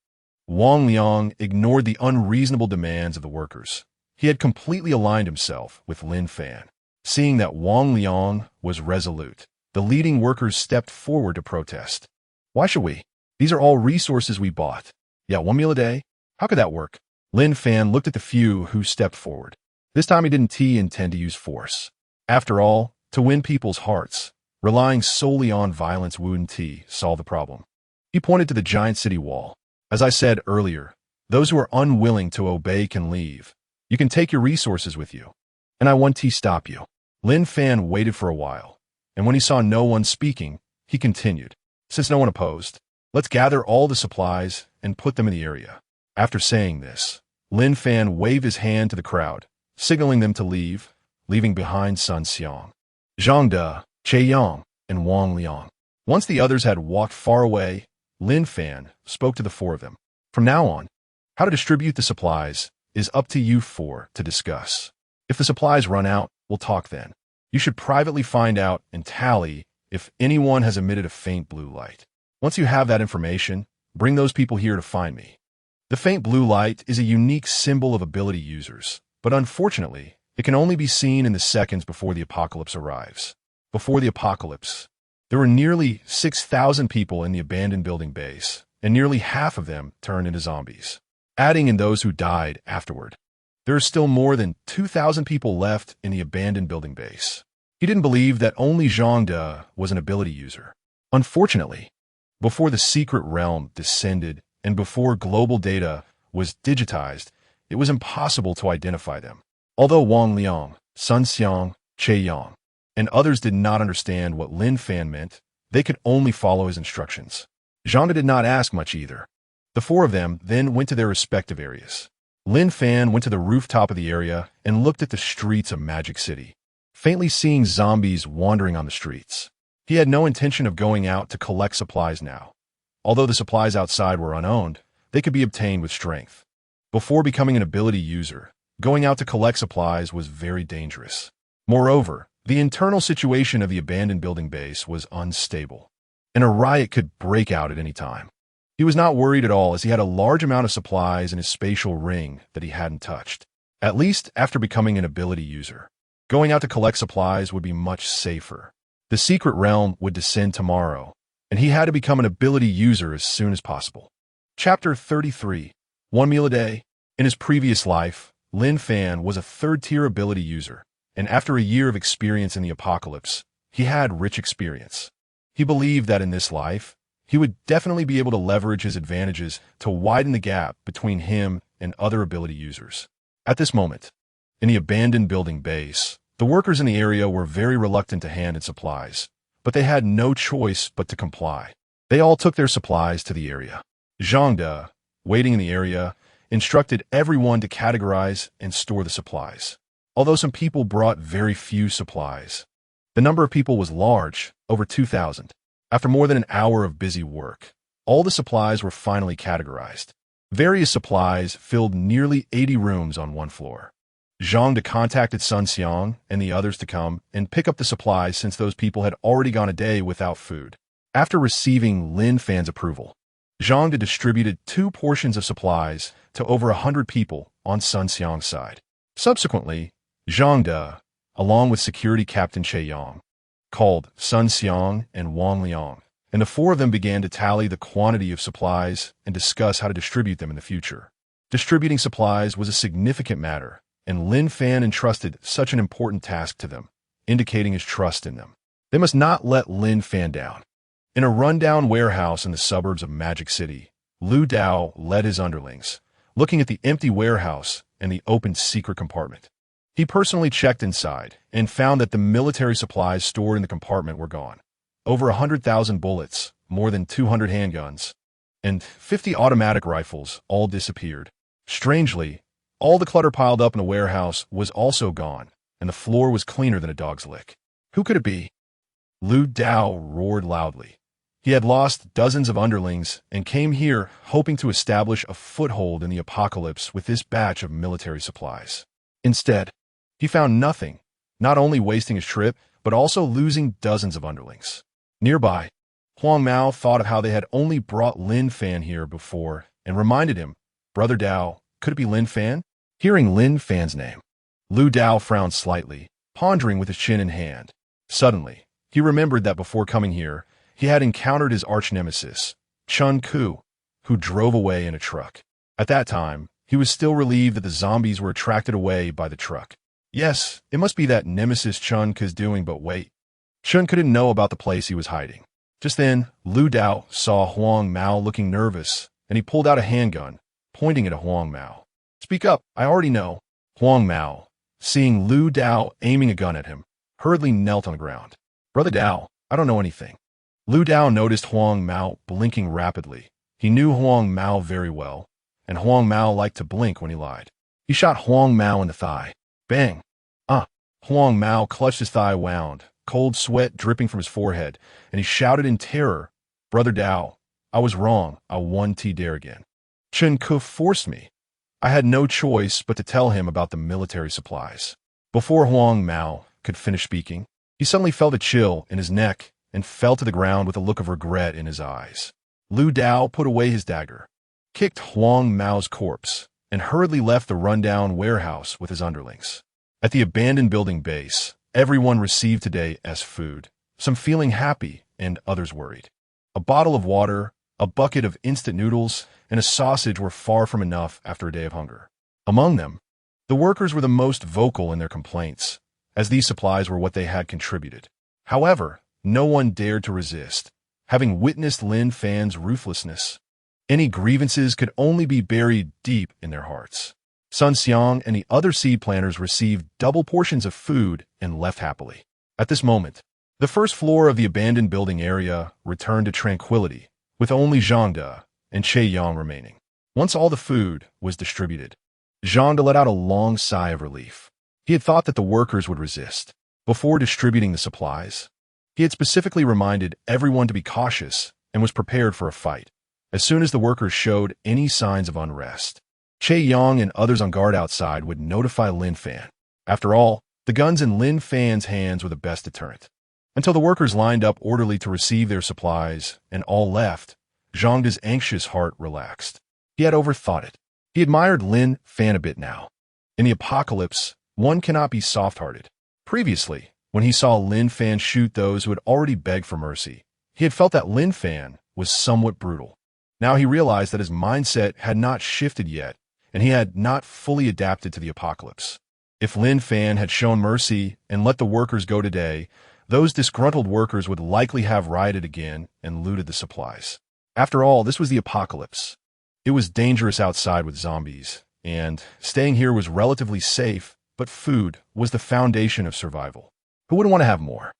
Wang Liang ignored the unreasonable demands of the workers. He had completely aligned himself with Lin Fan. Seeing that Wang Liang was resolute, the leading workers stepped forward to protest. Why should we? These are all resources we bought. Yeah, one meal a day? How could that work? Lin Fan looked at the few who stepped forward. This time he didn't intend to use force. After all, to win people's hearts, relying solely on violence wouldn't solve the problem. He pointed to the giant city wall. As I said earlier, those who are unwilling to obey can leave. You can take your resources with you, and I won't stop you. Lin Fan waited for a while, and when he saw no one speaking, he continued. Since no one opposed, let's gather all the supplies and put them in the area. After saying this, Lin Fan waved his hand to the crowd, signaling them to leave, leaving behind Sun Xiang, Zhang De, Che Yang, and Wang Liang. Once the others had walked far away, Lin Fan spoke to the four of them. From now on, how to distribute the supplies is up to you four to discuss. If the supplies run out, we'll talk then. You should privately find out and tally if anyone has emitted a faint blue light. Once you have that information, bring those people here to find me. The faint blue light is a unique symbol of ability users, but unfortunately, it can only be seen in the seconds before the apocalypse arrives. Before the apocalypse, there were nearly 6,000 people in the abandoned building base, and nearly half of them turned into zombies. Adding in those who died afterward, there are still more than 2,000 people left in the abandoned building base. He didn't believe that only Zhang De was an ability user. Unfortunately, before the secret realm descended and before global data was digitized, it was impossible to identify them. Although Wang Liang, Sun Xiang, Che Yang, and others did not understand what Lin Fan meant, they could only follow his instructions. Zhang De did not ask much either. The four of them then went to their respective areas. Lin Fan went to the rooftop of the area and looked at the streets of Magic City, faintly seeing zombies wandering on the streets. He had no intention of going out to collect supplies now. Although the supplies outside were unowned, they could be obtained with strength. Before becoming an ability user, going out to collect supplies was very dangerous. Moreover, the internal situation of the abandoned building base was unstable, and a riot could break out at any time. He was not worried at all as he had a large amount of supplies in his spatial ring that he hadn't touched, at least after becoming an ability user. Going out to collect supplies would be much safer. The secret realm would descend tomorrow, and he had to become an ability user as soon as possible. Chapter 33. One meal a day. In his previous life, Lin Fan was a third-tier ability user, and after a year of experience in the apocalypse, he had rich experience. He believed that in this life, he would definitely be able to leverage his advantages to widen the gap between him and other ability users. At this moment, in the abandoned building base, the workers in the area were very reluctant to hand in supplies, but they had no choice but to comply. They all took their supplies to the area. Zhang De, waiting in the area, instructed everyone to categorize and store the supplies. Although some people brought very few supplies, the number of people was large, over 2,000. After more than an hour of busy work, all the supplies were finally categorized. Various supplies filled nearly 80 rooms on one floor. Zhang De contacted Sun Xiang and the others to come and pick up the supplies since those people had already gone a day without food. After receiving Lin Fan's approval, Zhang De distributed 2 portions of supplies to over 100 people on Sun Xiang's side. Subsequently, Zhang De, along with security captain Che Yang, called Sun Xiang and Wang Liang, and the 4 of them began to tally the quantity of supplies and discuss how to distribute them in the future. Distributing supplies was a significant matter, and Lin Fan entrusted such an important task to them, indicating his trust in them. They must not let Lin Fan down. In a rundown warehouse in the suburbs of Magic City, Lu Dao led his underlings, looking at the empty warehouse and the open secret compartment. He personally checked inside and found that the military supplies stored in the compartment were gone. Over 100,000 bullets, more than 200 handguns, and 50 automatic rifles all disappeared. Strangely, all the clutter piled up in the warehouse was also gone, and the floor was cleaner than a dog's lick. Who could it be? Lu Dao roared loudly. He had lost dozens of underlings and came here hoping to establish a foothold in the apocalypse with this batch of military supplies. Instead, he found nothing, not only wasting his trip, but also losing dozens of underlings. Nearby, Huang Mao thought of how they had only brought Lin Fan here before and reminded him, "Brother Dao, could it be Lin Fan?" Hearing Lin Fan's name, Lu Dao frowned slightly, pondering with his chin in hand. Suddenly, he remembered that before coming here, he had encountered his arch-nemesis, Chun Ku, who drove away in a truck. At that time, he was still relieved that the zombies were attracted away by the truck. Yes, it must be that nemesis Chun Ku's doing, but wait. Chun couldn't know about the place he was hiding. Just then, Lu Dao saw Huang Mao looking nervous, and he pulled out a handgun, pointing it at Huang Mao. "Speak up, I already know." Huang Mao, seeing Lu Dao aiming a gun at him, hurriedly knelt on the ground. "Brother Dao, I don't know anything." Lu Dao noticed Huang Mao blinking rapidly. He knew Huang Mao very well, and Huang Mao liked to blink when he lied. He shot Huang Mao in the thigh. Bang! Huang Mao clutched his thigh wound, cold sweat dripping from his forehead, and he shouted in terror, "Brother Dao, I was wrong. I won dare again. Chun Ku forced me. I had no choice but to tell him about the military supplies." Before Huang Mao could finish speaking, he suddenly felt a chill in his neck and fell to the ground with a look of regret in his eyes. Lu Dao put away his dagger, kicked Huang Mao's corpse, and hurriedly left the rundown warehouse with his underlings. At the abandoned building base, everyone received today as food, some feeling happy and others worried. A bottle of water, a bucket of instant noodles, and a sausage were far from enough after a day of hunger. Among them, the workers were the most vocal in their complaints, as these supplies were what they had contributed. However, no one dared to resist, having witnessed Lin Fan's ruthlessness. Any grievances could only be buried deep in their hearts. Sun Xiang and the other seed planters received double portions of food and left happily. At this moment, the first floor of the abandoned building area returned to tranquility, with only Zhang De and Che Yang remaining. Once all the food was distributed, Zhang De let out a long sigh of relief. He had thought that the workers would resist. Before distributing the supplies, he had specifically reminded everyone to be cautious and was prepared for a fight. As soon as the workers showed any signs of unrest, Che Yang and others on guard outside would notify Lin Fan. After all, the guns in Lin Fan's hands were the best deterrent. Until the workers lined up orderly to receive their supplies and all left, Zhang De's anxious heart relaxed. He had overthought it. He admired Lin Fan a bit now. In the apocalypse, one cannot be soft-hearted. Previously, when he saw Lin Fan shoot those who had already begged for mercy, he had felt that Lin Fan was somewhat brutal. Now he realized that his mindset had not shifted yet, and he had not fully adapted to the apocalypse. If Lin Fan had shown mercy and let the workers go today, those disgruntled workers would likely have rioted again and looted the supplies. After all, this was the apocalypse. It was dangerous outside with zombies, and staying here was relatively safe, but food was the foundation of survival. Who wouldn't want to have more?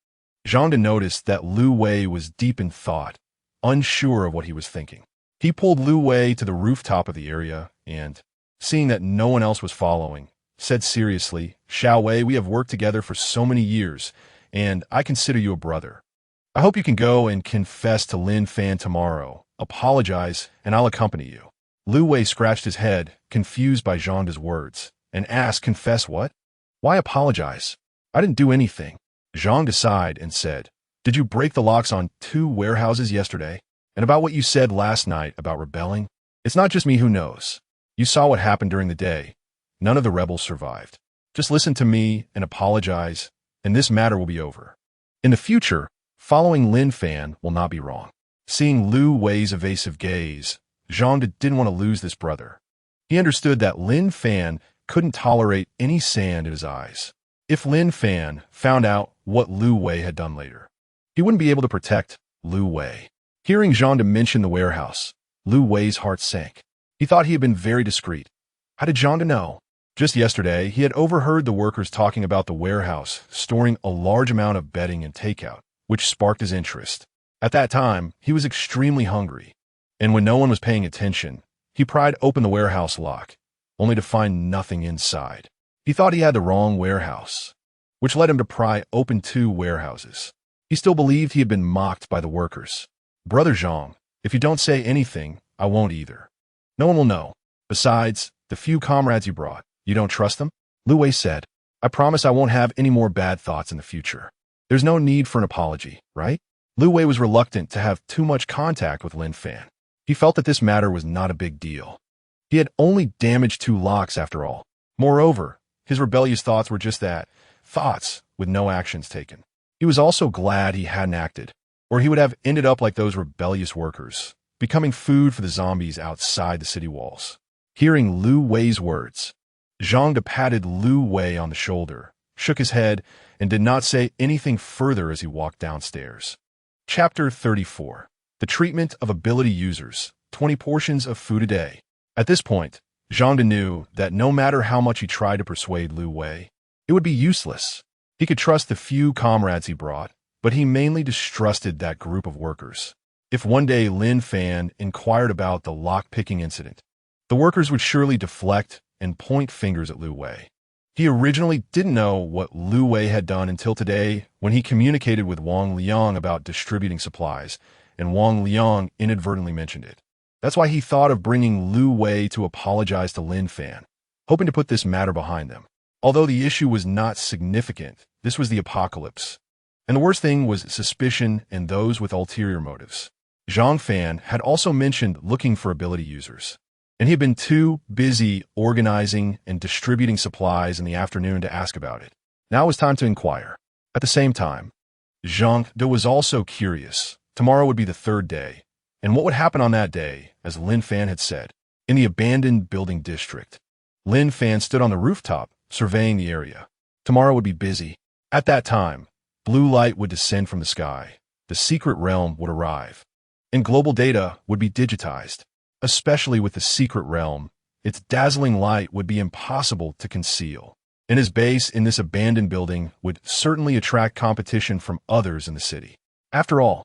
Zhang De noticed that Lu Wei was deep in thought, unsure of what he was thinking. He pulled Lu Wei to the rooftop of the area and, seeing that no one else was following, said seriously, "Xiao Wei, we have worked together for so many years, and I consider you a brother. I hope you can go and confess to Lin Fan tomorrow, apologize, and I'll accompany you." Lu Wei scratched his head, confused by Zhang De's words, and asked, confess what? Why apologize? I didn't do anything. Zhang De sighed and said, did you break the locks on 2 warehouses yesterday? And about what you said last night about rebelling? It's not just me who knows. You saw what happened during the day. None of the rebels survived. Just listen to me and apologize, and this matter will be over. In the future, following Lin Fan will not be wrong. Seeing Lu Wei's evasive gaze, Zhang De didn't want to lose this brother. He understood that Lin Fan couldn't tolerate any sand in his eyes. If Lin Fan found out what Lu Wei had done later, he wouldn't be able to protect Lu Wei. Hearing Zhang De mention the warehouse, Lu Wei's heart sank. He thought he had been very discreet. How did Zhang De know? Just yesterday, he had overheard the workers talking about the warehouse storing a large amount of bedding and takeout, which sparked his interest. At that time, he was extremely hungry, and when no one was paying attention, he pried open the warehouse lock, only to find nothing inside. He thought he had the wrong warehouse, which led him to pry open 2 warehouses. He still believed he had been mocked by the workers. Brother Zhang, if you don't say anything, I won't either. No one will know. Besides, the few comrades you brought, you don't trust them? Lu Wei said, I promise I won't have any more bad thoughts in the future. There's no need for an apology, right? Lu Wei was reluctant to have too much contact with Lin Fan. He felt that this matter was not a big deal. He had only damaged 2 locks after all. Moreover, his rebellious thoughts were just that, thoughts with no actions taken. He was also glad he hadn't acted, or he would have ended up like those rebellious workers, becoming food for the zombies outside the city walls. Hearing Lu Wei's words, Zhang De patted Lu Wei on the shoulder, shook his head, and did not say anything further as he walked downstairs. Chapter 34. The Treatment of Ability Users, 20 Portions of Food a Day. At this point, Zhang De knew that no matter how much he tried to persuade Lu Wei, it would be useless. He could trust the few comrades he brought, but he mainly distrusted that group of workers. If one day Lin Fan inquired about the lock-picking incident, the workers would surely deflect and point fingers at Lu Wei. He originally didn't know what Lu Wei had done until today when he communicated with Wang Liang about distributing supplies, and Wang Liang inadvertently mentioned it. That's why he thought of bringing Lu Wei to apologize to Lin Fan, hoping to put this matter behind them. Although the issue was not significant, this was the apocalypse. And the worst thing was suspicion and those with ulterior motives. Zhang Fan had also mentioned looking for ability users, and he had been too busy organizing and distributing supplies in the afternoon to ask about it. Now it was time to inquire. At the same time, Zhang De was also curious. Tomorrow would be the 3rd day, and what would happen on that day, as Lin Fan had said. In the abandoned building district, Lin Fan stood on the rooftop, surveying the area. Tomorrow would be busy. At that time, blue light would descend from the sky. The secret realm would arrive, and global data would be digitized. Especially with the secret realm, its dazzling light would be impossible to conceal, and his base in this abandoned building would certainly attract competition from others in the city. After all,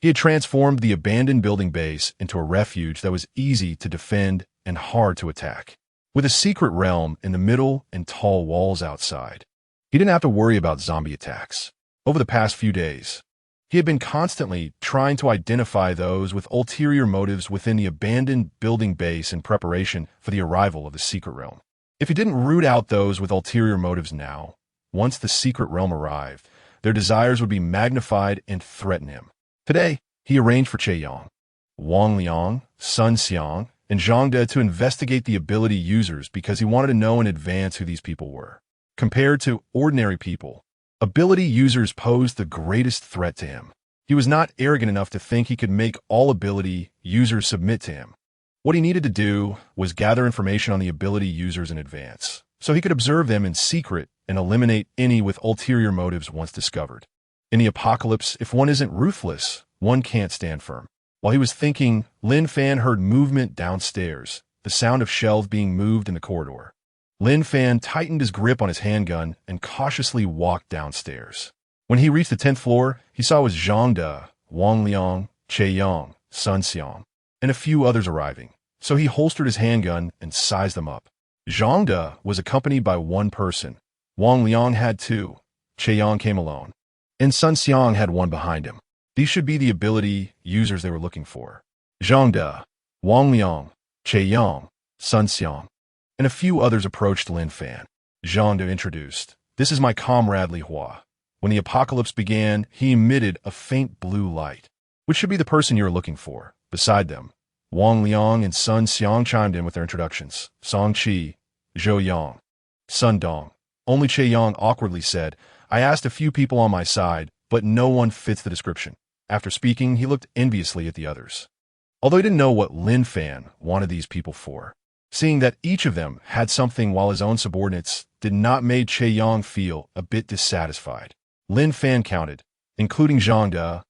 he had transformed the abandoned building base into a refuge that was easy to defend and hard to attack. With a secret realm in the middle and tall walls outside, he didn't have to worry about zombie attacks. Over the past few days, he had been constantly trying to identify those with ulterior motives within the abandoned building base in preparation for the arrival of the secret realm. If he didn't root out those with ulterior motives now, once the secret realm arrived, their desires would be magnified and threaten him. Today, he arranged for Chaeyang, Wang Liang, Sun Xiang, and Zhang De to investigate the ability users because he wanted to know in advance who these people were. Compared to ordinary people, ability users posed the greatest threat to him. He was not arrogant enough to think he could make all ability users submit to him. What he needed to do was gather information on the ability users in advance, so he could observe them in secret and eliminate any with ulterior motives once discovered. In the apocalypse, if one isn't ruthless, one can't stand firm. While he was thinking, Lin Fan heard movement downstairs, the sound of shelves being moved in the corridor. Lin Fan tightened his grip on his handgun and cautiously walked downstairs. When he reached the 10th floor, he saw it was Zhang De, Wang Liang, Chaeyang, Sun Xiang, and a few others arriving, so he holstered his handgun and sized them up. Zhang De was accompanied by one person. Wang Liang had 2. Chaeyang came alone, and Sun Xiang had one behind him. These should be the ability users they were looking for. Zhang De, Wang Liang, Yang, Sun Xiang, and a few others approached Lin Fan. Zhang De introduced, "This is my comrade Li Hua." When the apocalypse began, he emitted a faint blue light, which should be the person you are looking for. Beside them, Wang Liang and Sun Xiang chimed in with their introductions. Song Qi, Zhou Yang, Sun Dong. Only Yang awkwardly said, "I asked a few people on my side, but no one fits the description." After speaking, he looked enviously at the others, although he didn't know what Lin Fan wanted these people for. Seeing that each of them had something while his own subordinates did not make Yang feel a bit dissatisfied. Lin Fan counted, including Zhang De,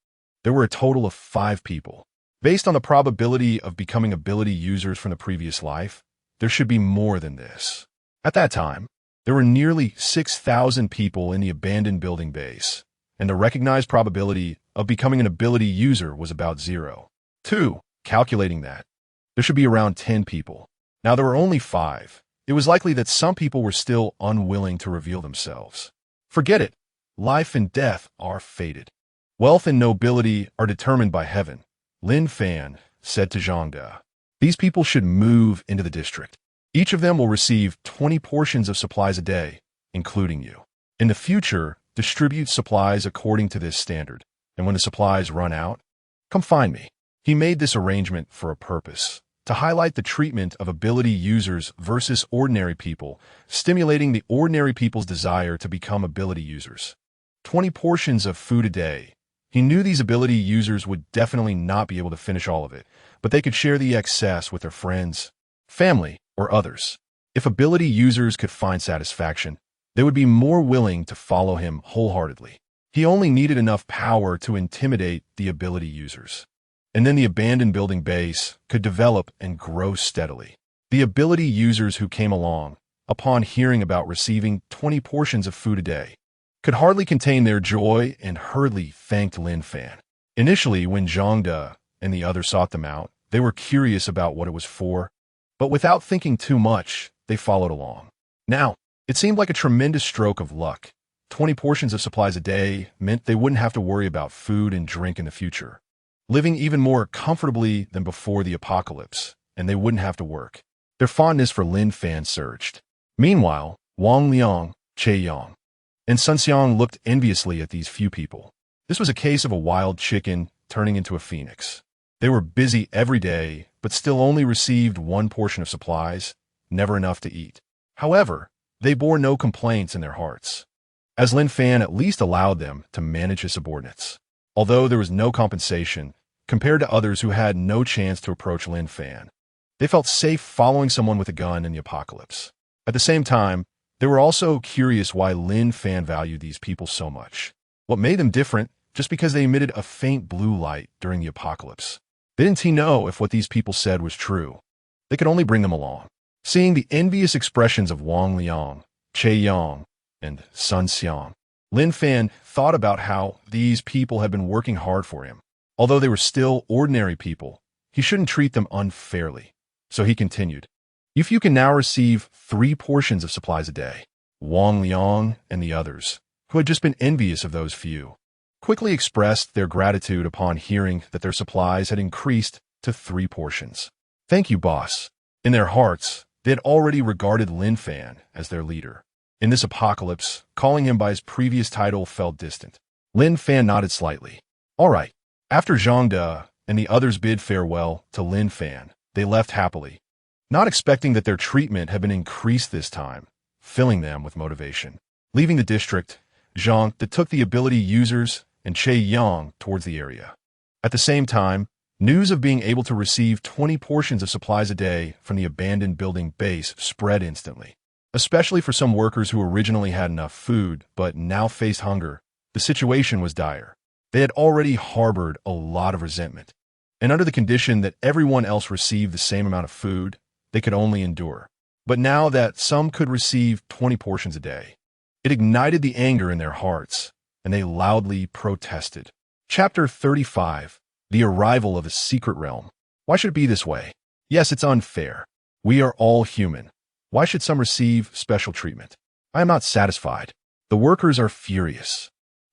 there were a total of 5 people. Based on the probability of becoming ability users from the previous life, there should be more than this. At that time, there were nearly 6,000 people in the abandoned building base, and the recognized probability of becoming an ability user was about 0. 2. Calculating that, there should be around 10 people. Now there were only 5. It was likely that some people were still unwilling to reveal themselves. Forget it. Life and death are fated. Wealth and nobility are determined by heaven. Lin Fan said to Zhang De, "These people should move into the district. Each of them will receive 20 portions of supplies a day, including you. In the future, distribute supplies according to this standard, and when the supplies run out, come find me." He made this arrangement for a purpose, to highlight the treatment of ability users versus ordinary people, stimulating the ordinary people's desire to become ability users. 20 portions of food a day. He knew these ability users would definitely not be able to finish all of it, but they could share the excess with their friends, family, or others. If ability users could find satisfaction, they would be more willing to follow him wholeheartedly. He only needed enough power to intimidate the ability users. And then the abandoned building base could develop and grow steadily. The ability users who came along, upon hearing about receiving 20 portions of food a day, could hardly contain their joy and hurriedly thanked Lin Fan. Initially, when Zhang De and the others sought them out, they were curious about what it was for, but without thinking too much, they followed along. Now, it seemed like a tremendous stroke of luck. 20 portions of supplies a day meant they wouldn't have to worry about food and drink in the future, living even more comfortably than before the apocalypse, and they wouldn't have to work. Their fondness for Lin Fan surged. Meanwhile, Wang Liang, Yang, and Sun Xiang looked enviously at these few people. This was a case of a wild chicken turning into a phoenix. They were busy every day, but still only received 1 portion of supplies, never enough to eat. However, they bore no complaints in their hearts, as Lin Fan at least allowed them to manage his subordinates. Although there was no compensation, compared to others who had no chance to approach Lin Fan, they felt safe following someone with a gun in the apocalypse. At the same time, they were also curious why Lin Fan valued these people so much. What made them different? Just because they emitted a faint blue light during the apocalypse. Didn't he know if what these people said was true? They could only bring them along. Seeing the envious expressions of Wang Liang, Yang, and Sun Xiang, Lin Fan thought about how these people had been working hard for him. Although they were still ordinary people, he shouldn't treat them unfairly. So he continued, "If you can now receive 3 portions of supplies a day." Wang Liang and the others, who had just been envious of those few, quickly expressed their gratitude upon hearing that their supplies had increased to 3 portions. "Thank you, boss." In their hearts, they had already regarded Lin Fan as their leader. In this apocalypse, calling him by his previous title felt distant. Lin Fan nodded slightly. All right. After Zhang De and the others bid farewell to Lin Fan, they left happily, not expecting that their treatment had been increased this time, filling them with motivation. Leaving the district, Zhang De took the ability users and Yang towards the area. At the same time, news of being able to receive 20 portions of supplies a day from the abandoned building base spread instantly. Especially for some workers who originally had enough food but now faced hunger, the situation was dire. They had already harbored a lot of resentment, and under the condition that everyone else received the same amount of food, they could only endure. But now that some could receive 20 portions a day, it ignited the anger in their hearts, and they loudly protested. Chapter 35. The Arrival of a Secret Realm. Why should it be this way? Yes, it's unfair. We are all human. Why should some receive special treatment? I am not satisfied. The workers are furious,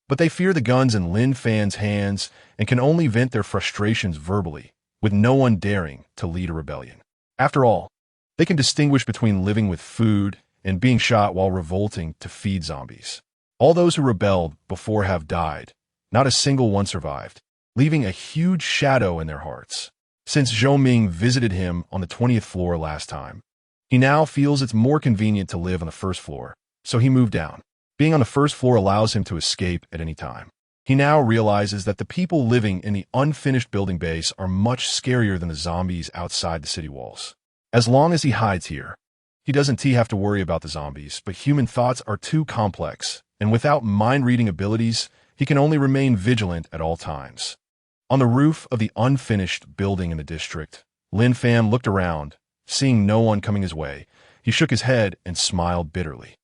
but they fear the guns in Lin Fan's hands and can only vent their frustrations verbally, with no one daring to lead a rebellion. After all, they can distinguish between living with food and being shot while revolting to feed zombies. All those who rebelled before have died. Not a single one survived, leaving a huge shadow in their hearts. Since Zhou Ming visited him on the 20th floor last time, he now feels it's more convenient to live on the first floor, so he moved down. Being on the first floor allows him to escape at any time. He now realizes that the people living in the unfinished building base are much scarier than the zombies outside the city walls. As long as he hides here, he doesn't have to worry about the zombies, but human thoughts are too complex, and without mind-reading abilities, he can only remain vigilant at all times. On the roof of the unfinished building in the district, Lin Fan looked around. Seeing no one coming his way, he shook his head and smiled bitterly.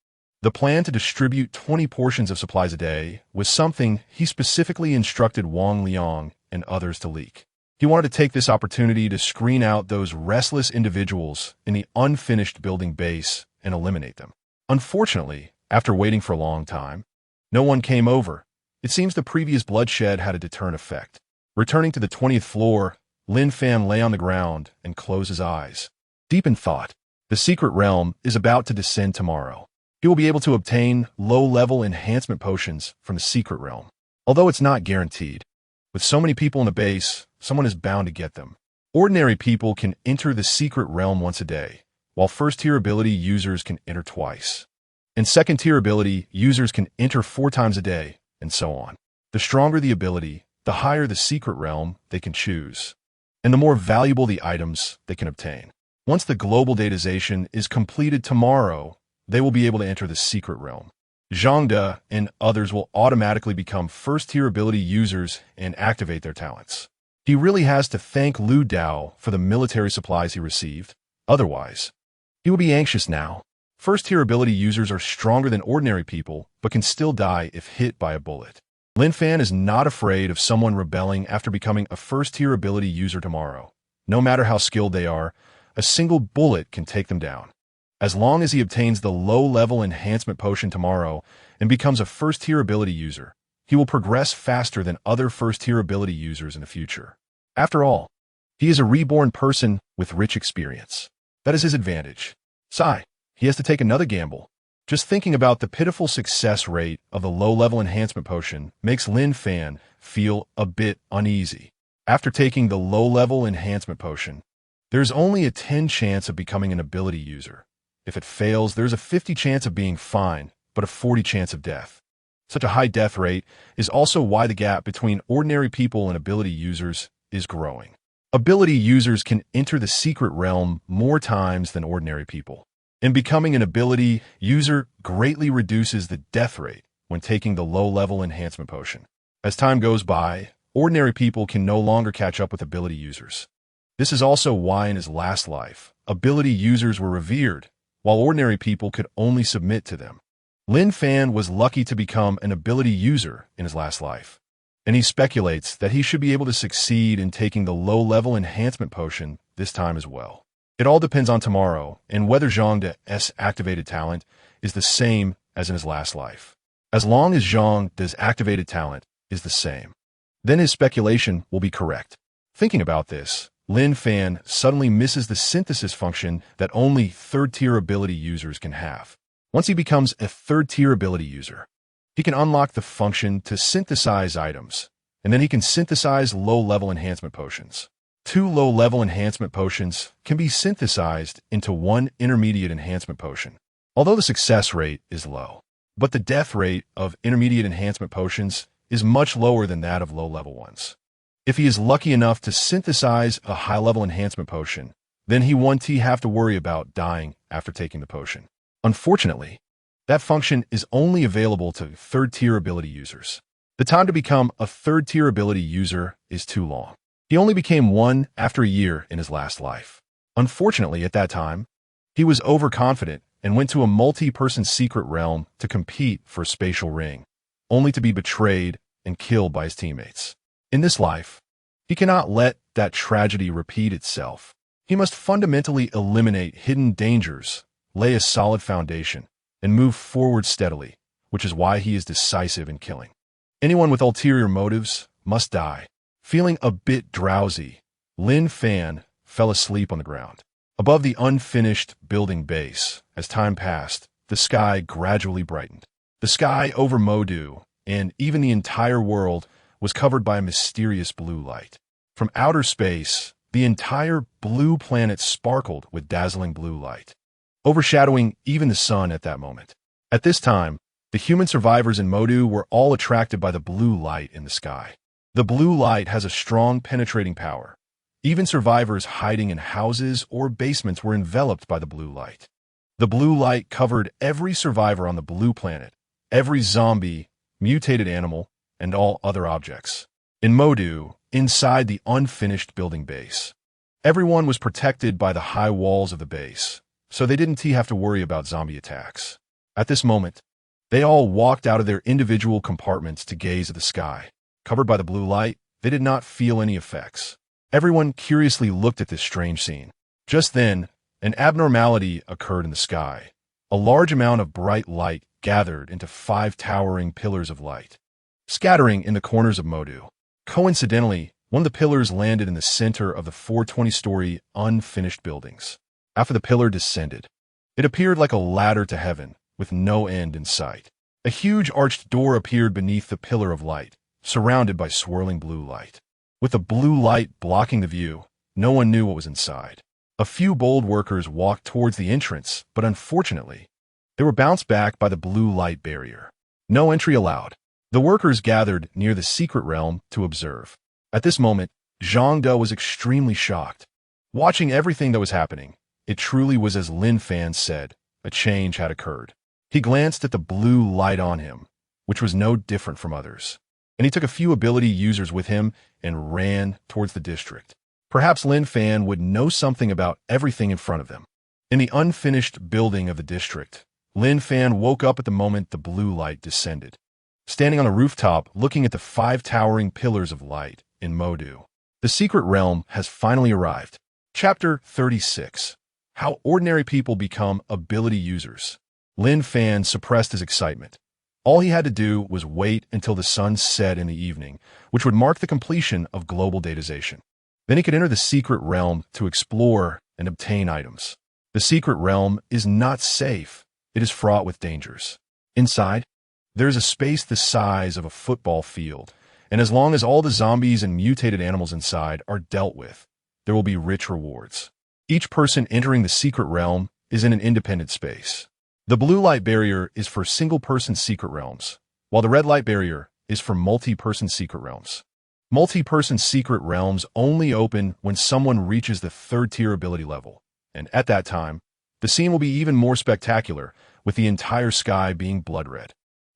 The plan to distribute 20 portions of supplies a day was something he specifically instructed Wang Liang and others to leak. He wanted to take this opportunity to screen out those restless individuals in the unfinished building base and eliminate them. Unfortunately, after waiting for a long time, no one came over. It seems the previous bloodshed had a deterrent effect. Returning to the 20th floor, Lin Fan lay on the ground and closed his eyes. Deep in thought, the secret realm is about to descend tomorrow. He will be able to obtain low-level enhancement potions from the secret realm. Although it's not guaranteed, with so many people in the base, someone is bound to get them. Ordinary people can enter the secret realm once a day, while first-tier ability users can enter twice. And second-tier ability users can enter 4 times a day, and so on. The stronger the ability, the higher the secret realm they can choose, and the more valuable the items they can obtain. Once the global datization is completed tomorrow, they will be able to enter the secret realm. Zhang De and others will automatically become first-tier ability users and activate their talents. He really has to thank Lu Dao for the military supplies he received. Otherwise, he will be anxious now. First-tier ability users are stronger than ordinary people, but can still die if hit by a bullet. Lin Fan is not afraid of someone rebelling after becoming a first-tier ability user tomorrow. No matter how skilled they are, a single bullet can take them down. As long as he obtains the low-level enhancement potion tomorrow and becomes a first-tier ability user, he will progress faster than other first-tier ability users in the future. After all, he is a reborn person with rich experience. That is his advantage. Sigh, he has to take another gamble. Just thinking about the pitiful success rate of the low-level enhancement potion makes Lin Fan feel a bit uneasy. After taking the low-level enhancement potion, there's only a 10 chance of becoming an ability user. If it fails, there's a 50 chance of being fine, but a 40 chance of death. Such a high death rate is also why the gap between ordinary people and ability users is growing. Ability users can enter the secret realm more times than ordinary people. And becoming an ability user greatly reduces the death rate when taking the low-level enhancement potion. As time goes by, ordinary people can no longer catch up with ability users. This is also why in his last life, ability users were revered, while ordinary people could only submit to them. Lin Fan was lucky to become an ability user in his last life, and he speculates that he should be able to succeed in taking the low-level enhancement potion this time as well. It all depends on tomorrow and whether Zhang De's activated talent is the same as in his last life. As long as Zhang De's activated talent is the same, then his speculation will be correct. Thinking about this, Lin Fan suddenly misses the synthesis function that only third-tier ability users can have. Once he becomes a third-tier ability user, he can unlock the function to synthesize items, and then he can synthesize low-level enhancement potions. 2 low-level enhancement potions can be synthesized into 1 intermediate enhancement potion, although the success rate is low. But the death rate of intermediate enhancement potions is much lower than that of low-level ones. If he is lucky enough to synthesize a high-level enhancement potion, then he won't have to worry about dying after taking the potion. Unfortunately, that function is only available to third-tier ability users. The time to become a third-tier ability user is too long. He only became one after a year in his last life. Unfortunately, at that time, he was overconfident and went to a multi-person secret realm to compete for a spatial ring, only to be betrayed and killed by his teammates. In this life, he cannot let that tragedy repeat itself. He must fundamentally eliminate hidden dangers, lay a solid foundation, and move forward steadily, which is why he is decisive in killing. Anyone with ulterior motives must die. Feeling a bit drowsy, Lin Fan fell asleep on the ground. Above the unfinished building base, as time passed, the sky gradually brightened. The sky over Modu, and even the entire world, was covered by a mysterious blue light. From outer space, the entire blue planet sparkled with dazzling blue light, overshadowing even the sun at that moment. At this time, the human survivors in Modu were all attracted by the blue light in the sky. The blue light has a strong penetrating power. Even survivors hiding in houses or basements were enveloped by the blue light. The blue light covered every survivor on the blue planet, every zombie, mutated animal, and all other objects. In Modu, inside the unfinished building base, everyone was protected by the high walls of the base, so they didn't have to worry about zombie attacks. At this moment, they all walked out of their individual compartments to gaze at the sky. Covered by the blue light, they did not feel any effects. Everyone curiously looked at this strange scene. Just then, an abnormality occurred in the sky. A large amount of bright light gathered into 5 towering pillars of light, scattering in the corners of Modu. Coincidentally, one of the pillars landed in the center of the 420-story unfinished buildings. After the pillar descended, it appeared like a ladder to heaven, with no end in sight. A huge arched door appeared beneath the pillar of light, surrounded by swirling blue light. With the blue light blocking the view, no one knew what was inside. A few bold workers walked towards the entrance, but unfortunately, they were bounced back by the blue light barrier. No entry allowed. The workers gathered near the secret realm to observe. At this moment, Zhang De was extremely shocked. Watching everything that was happening, it truly was as Lin Fan said, a change had occurred. He glanced at the blue light on him, which was no different from others, and he took a few ability users with him and ran towards the district. Perhaps Lin Fan would know something about everything in front of them. In the unfinished building of the district, Lin Fan woke up at the moment the blue light descended. Standing on a rooftop looking at the 5 towering pillars of light in Modu, the secret realm has finally arrived. Chapter 36. How Ordinary People Become Ability Users. Lin Fan suppressed his excitement. All he had to do was wait until the sun set in the evening, which would mark the completion of global datization. Then he could enter the secret realm to explore and obtain items. The secret realm is not safe. It is fraught with dangers. Inside, there is a space the size of a football field, and as long as all the zombies and mutated animals inside are dealt with, there will be rich rewards. Each person entering the secret realm is in an independent space. The blue light barrier is for single-person secret realms, while the red light barrier is for multi-person secret realms. Multi-person secret realms only open when someone reaches the 3rd-tier ability level, and at that time, the scene will be even more spectacular, with the entire sky being blood red.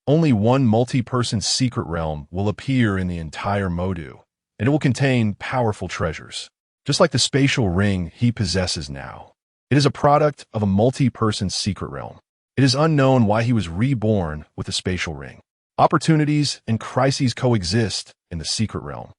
Only one multi-person secret realm will appear in the entire Modu, and it will contain powerful treasures, just like the spatial ring he possesses now. It is a product of a multi-person secret realm. It is unknown why he was reborn with a spatial ring. Opportunities and crises coexist in the secret realm.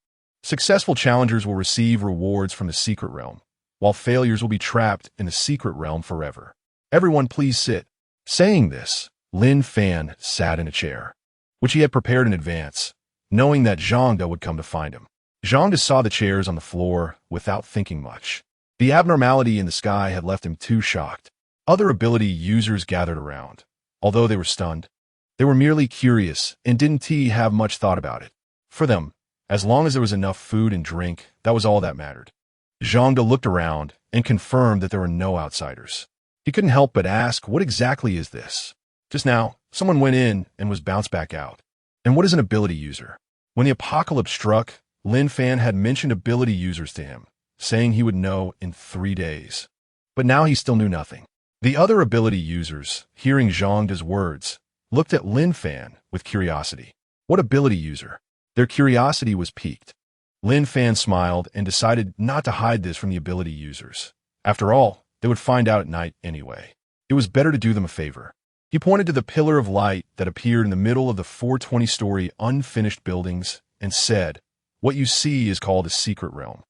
Successful challengers will receive rewards from the secret realm, while failures will be trapped in the secret realm forever. Everyone please sit. Saying this, Lin Fan sat in a chair, which he had prepared in advance, knowing that Zhang De would come to find him. Zhang De saw the chairs on the floor without thinking much. The abnormality in the sky had left him too shocked. Other ability users gathered around. Although they were stunned, they were merely curious and didn't have much thought about it. For them, as long as there was enough food and drink, that was all that mattered. Zhang De looked around and confirmed that there were no outsiders. He couldn't help but ask, what exactly is this? Just now, someone went in and was bounced back out. And what is an ability user? When the apocalypse struck, Lin Fan had mentioned ability users to him, saying he would know in 3 days. But now he still knew nothing. The other ability users, hearing Zhang De's words, looked at Lin Fan with curiosity. What ability user? Their curiosity was piqued. Lin Fan smiled and decided not to hide this from the ability users. After all, they would find out at night anyway. It was better to do them a favor. He pointed to the pillar of light that appeared in the middle of the 420-story unfinished buildings and said, "What you see is called a secret realm.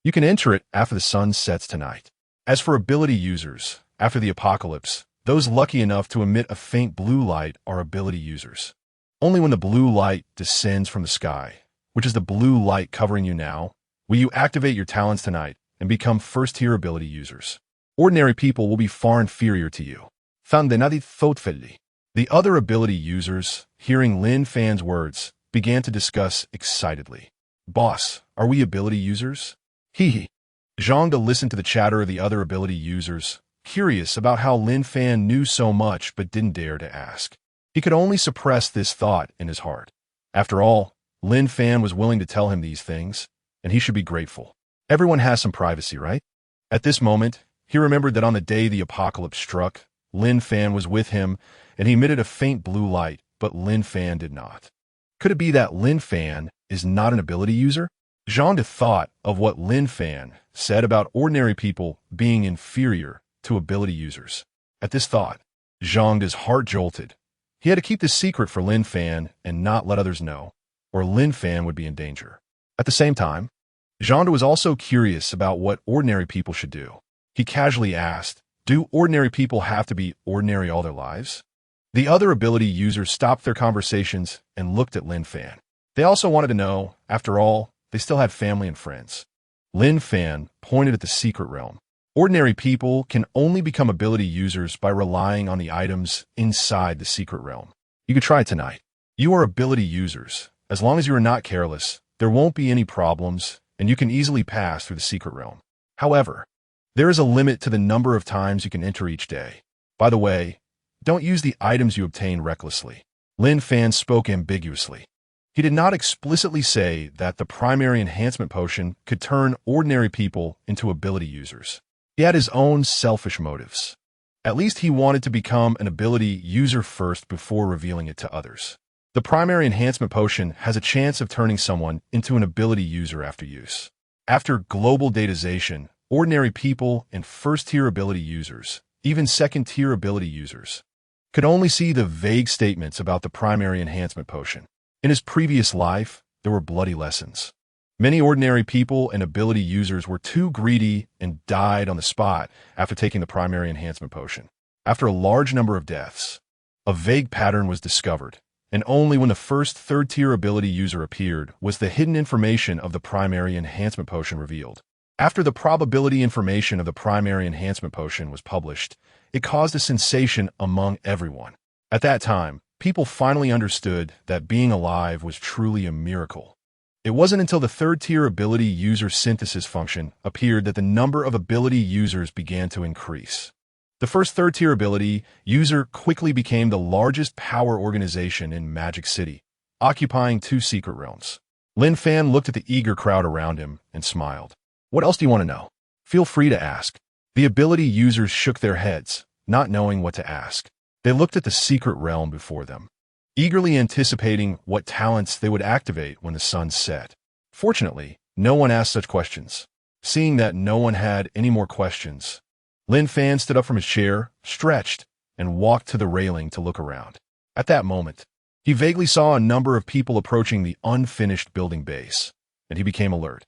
You can enter it after the sun sets tonight. As for ability users, after the apocalypse, those lucky enough to emit a faint blue light are ability users. Only when the blue light descends from the sky, which is the blue light covering you now, will you activate your talents tonight and become 1st-tier ability users. Ordinary people will be far inferior to you. The other ability users, hearing Lin Fan's words, began to discuss excitedly. Boss, are we ability users? Hee. Zhang De listened to the chatter of the other ability users, curious about how Lin Fan knew so much but didn't dare to ask. He could only suppress this thought in his heart. After all, Lin Fan was willing to tell him these things, and he should be grateful. Everyone has some privacy, right? At this moment, he remembered that on the day the apocalypse struck, Lin Fan was with him, and he emitted a faint blue light, but Lin Fan did not. Could it be that Lin Fan is not an ability user? Zhang De thought of what Lin Fan said about ordinary people being inferior to ability users. At this thought, Zhang De's heart jolted. He had to keep this secret for Lin Fan and not let others know, or Lin Fan would be in danger. At the same time, Zhang De was also curious about what ordinary people should do. He casually asked, do ordinary people have to be ordinary all their lives? The other ability users stopped their conversations and looked at Lin Fan. They also wanted to know, after all, they still had family and friends. Lin Fan pointed at the secret realm. Ordinary people can only become ability users by relying on the items inside the secret realm. You could try it tonight. You are ability users. As long as you are not careless, there won't be any problems, and you can easily pass through the secret realm. However, there is a limit to the number of times you can enter each day. By the way, don't use the items you obtain recklessly. Lin Fan spoke ambiguously. He did not explicitly say that the primary enhancement potion could turn ordinary people into ability users. He had his own selfish motives. At least he wanted to become an ability user first before revealing it to others. The primary enhancement potion has a chance of turning someone into an ability user after use. After global datization, ordinary people and first-tier ability users, even second-tier ability users, could only see the vague statements about the primary enhancement potion. In his previous life, there were bloody lessons. Many ordinary people and ability users were too greedy and died on the spot after taking the primary enhancement potion. After a large number of deaths, a vague pattern was discovered, and only when the first third-tier ability user appeared was the hidden information of the primary enhancement potion revealed. After the probability information of the primary enhancement potion was published, it caused a sensation among everyone. At that time, people finally understood that being alive was truly a miracle. It wasn't until the third-tier ability user synthesis function appeared that the number of ability users began to increase. The first third-tier ability user quickly became the largest power organization in Magic City, occupying 2 secret realms. Lin Fan looked at the eager crowd around him and smiled. What else do you want to know? Feel free to ask. The ability users shook their heads, not knowing what to ask. They looked at the secret realm before them, eagerly anticipating what talents they would activate when the sun set. Fortunately, no one asked such questions. Seeing that no one had any more questions, Lin Fan stood up from his chair, stretched, and walked to the railing to look around. At that moment, he vaguely saw a number of people approaching the unfinished building base, and he became alert.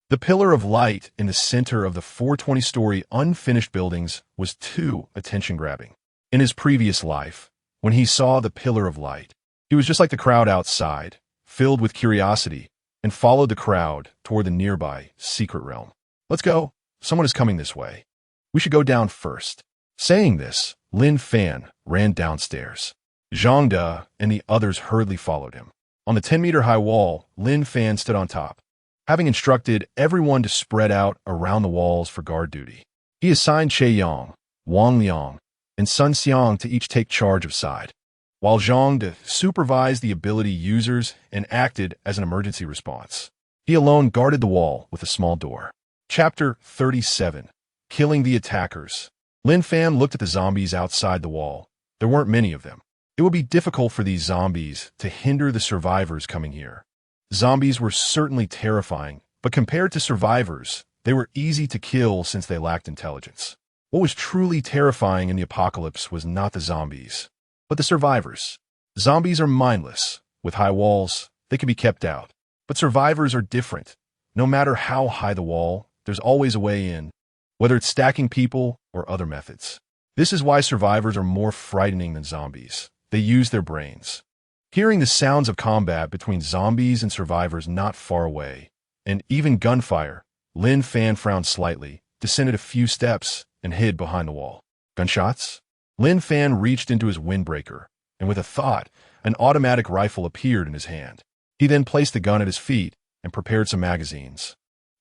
The pillar of light in the center of the 420-story unfinished buildings was too attention-grabbing. In his previous life, when he saw the pillar of light, he was just like the crowd outside, filled with curiosity, and followed the crowd toward the nearby secret realm. Let's go. Someone is coming this way. We should go down first. Saying this, Lin Fan ran downstairs. Zhang De and the others hurriedly followed him. On the 10-meter-high wall, Lin Fan stood on top, having instructed everyone to spread out around the walls for guard duty. He assigned Che Yang, Wang Liang, and Sun Xiang to each take charge of side, while Zhang De supervised the ability users and acted as an emergency response. He alone guarded the wall with a small door. Chapter 37. Killing the Attackers. Lin Fan looked at the zombies outside the wall. There weren't many of them. It would be difficult for these zombies to hinder the survivors coming here. Zombies were certainly terrifying, but compared to survivors, they were easy to kill since they lacked intelligence. What was truly terrifying in the apocalypse was not the zombies, but the survivors. Zombies are mindless. With high walls, they can be kept out. But survivors are different. No matter how high the wall, there's always a way in, whether it's stacking people or other methods. This is why survivors are more frightening than zombies. They use their brains. Hearing the sounds of combat between zombies and survivors not far away, and even gunfire, Lin Fan frowned slightly, descended a few steps, and hid behind the wall. Gunshots? Lin Fan reached into his windbreaker, and with a thought, an automatic rifle appeared in his hand. He then placed the gun at his feet and prepared some magazines,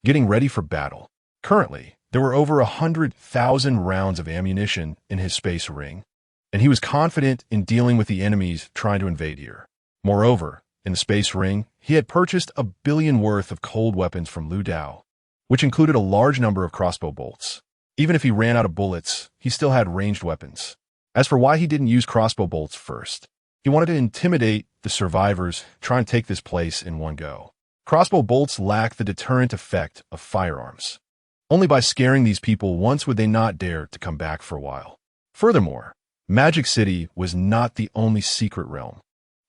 getting ready for battle. Currently, there were over 100,000 rounds of ammunition in his space ring, and he was confident in dealing with the enemies trying to invade here. Moreover, in the space ring, he had purchased 1 billion worth of cold weapons from Lu Dao, which included a large number of crossbow bolts. Even if he ran out of bullets, he still had ranged weapons. As for why he didn't use crossbow bolts first, he wanted to intimidate the survivors, try and take this place in one go. Crossbow bolts lack the deterrent effect of firearms. Only by scaring these people once would they not dare to come back for a while. Furthermore, Magic City was not the only secret realm.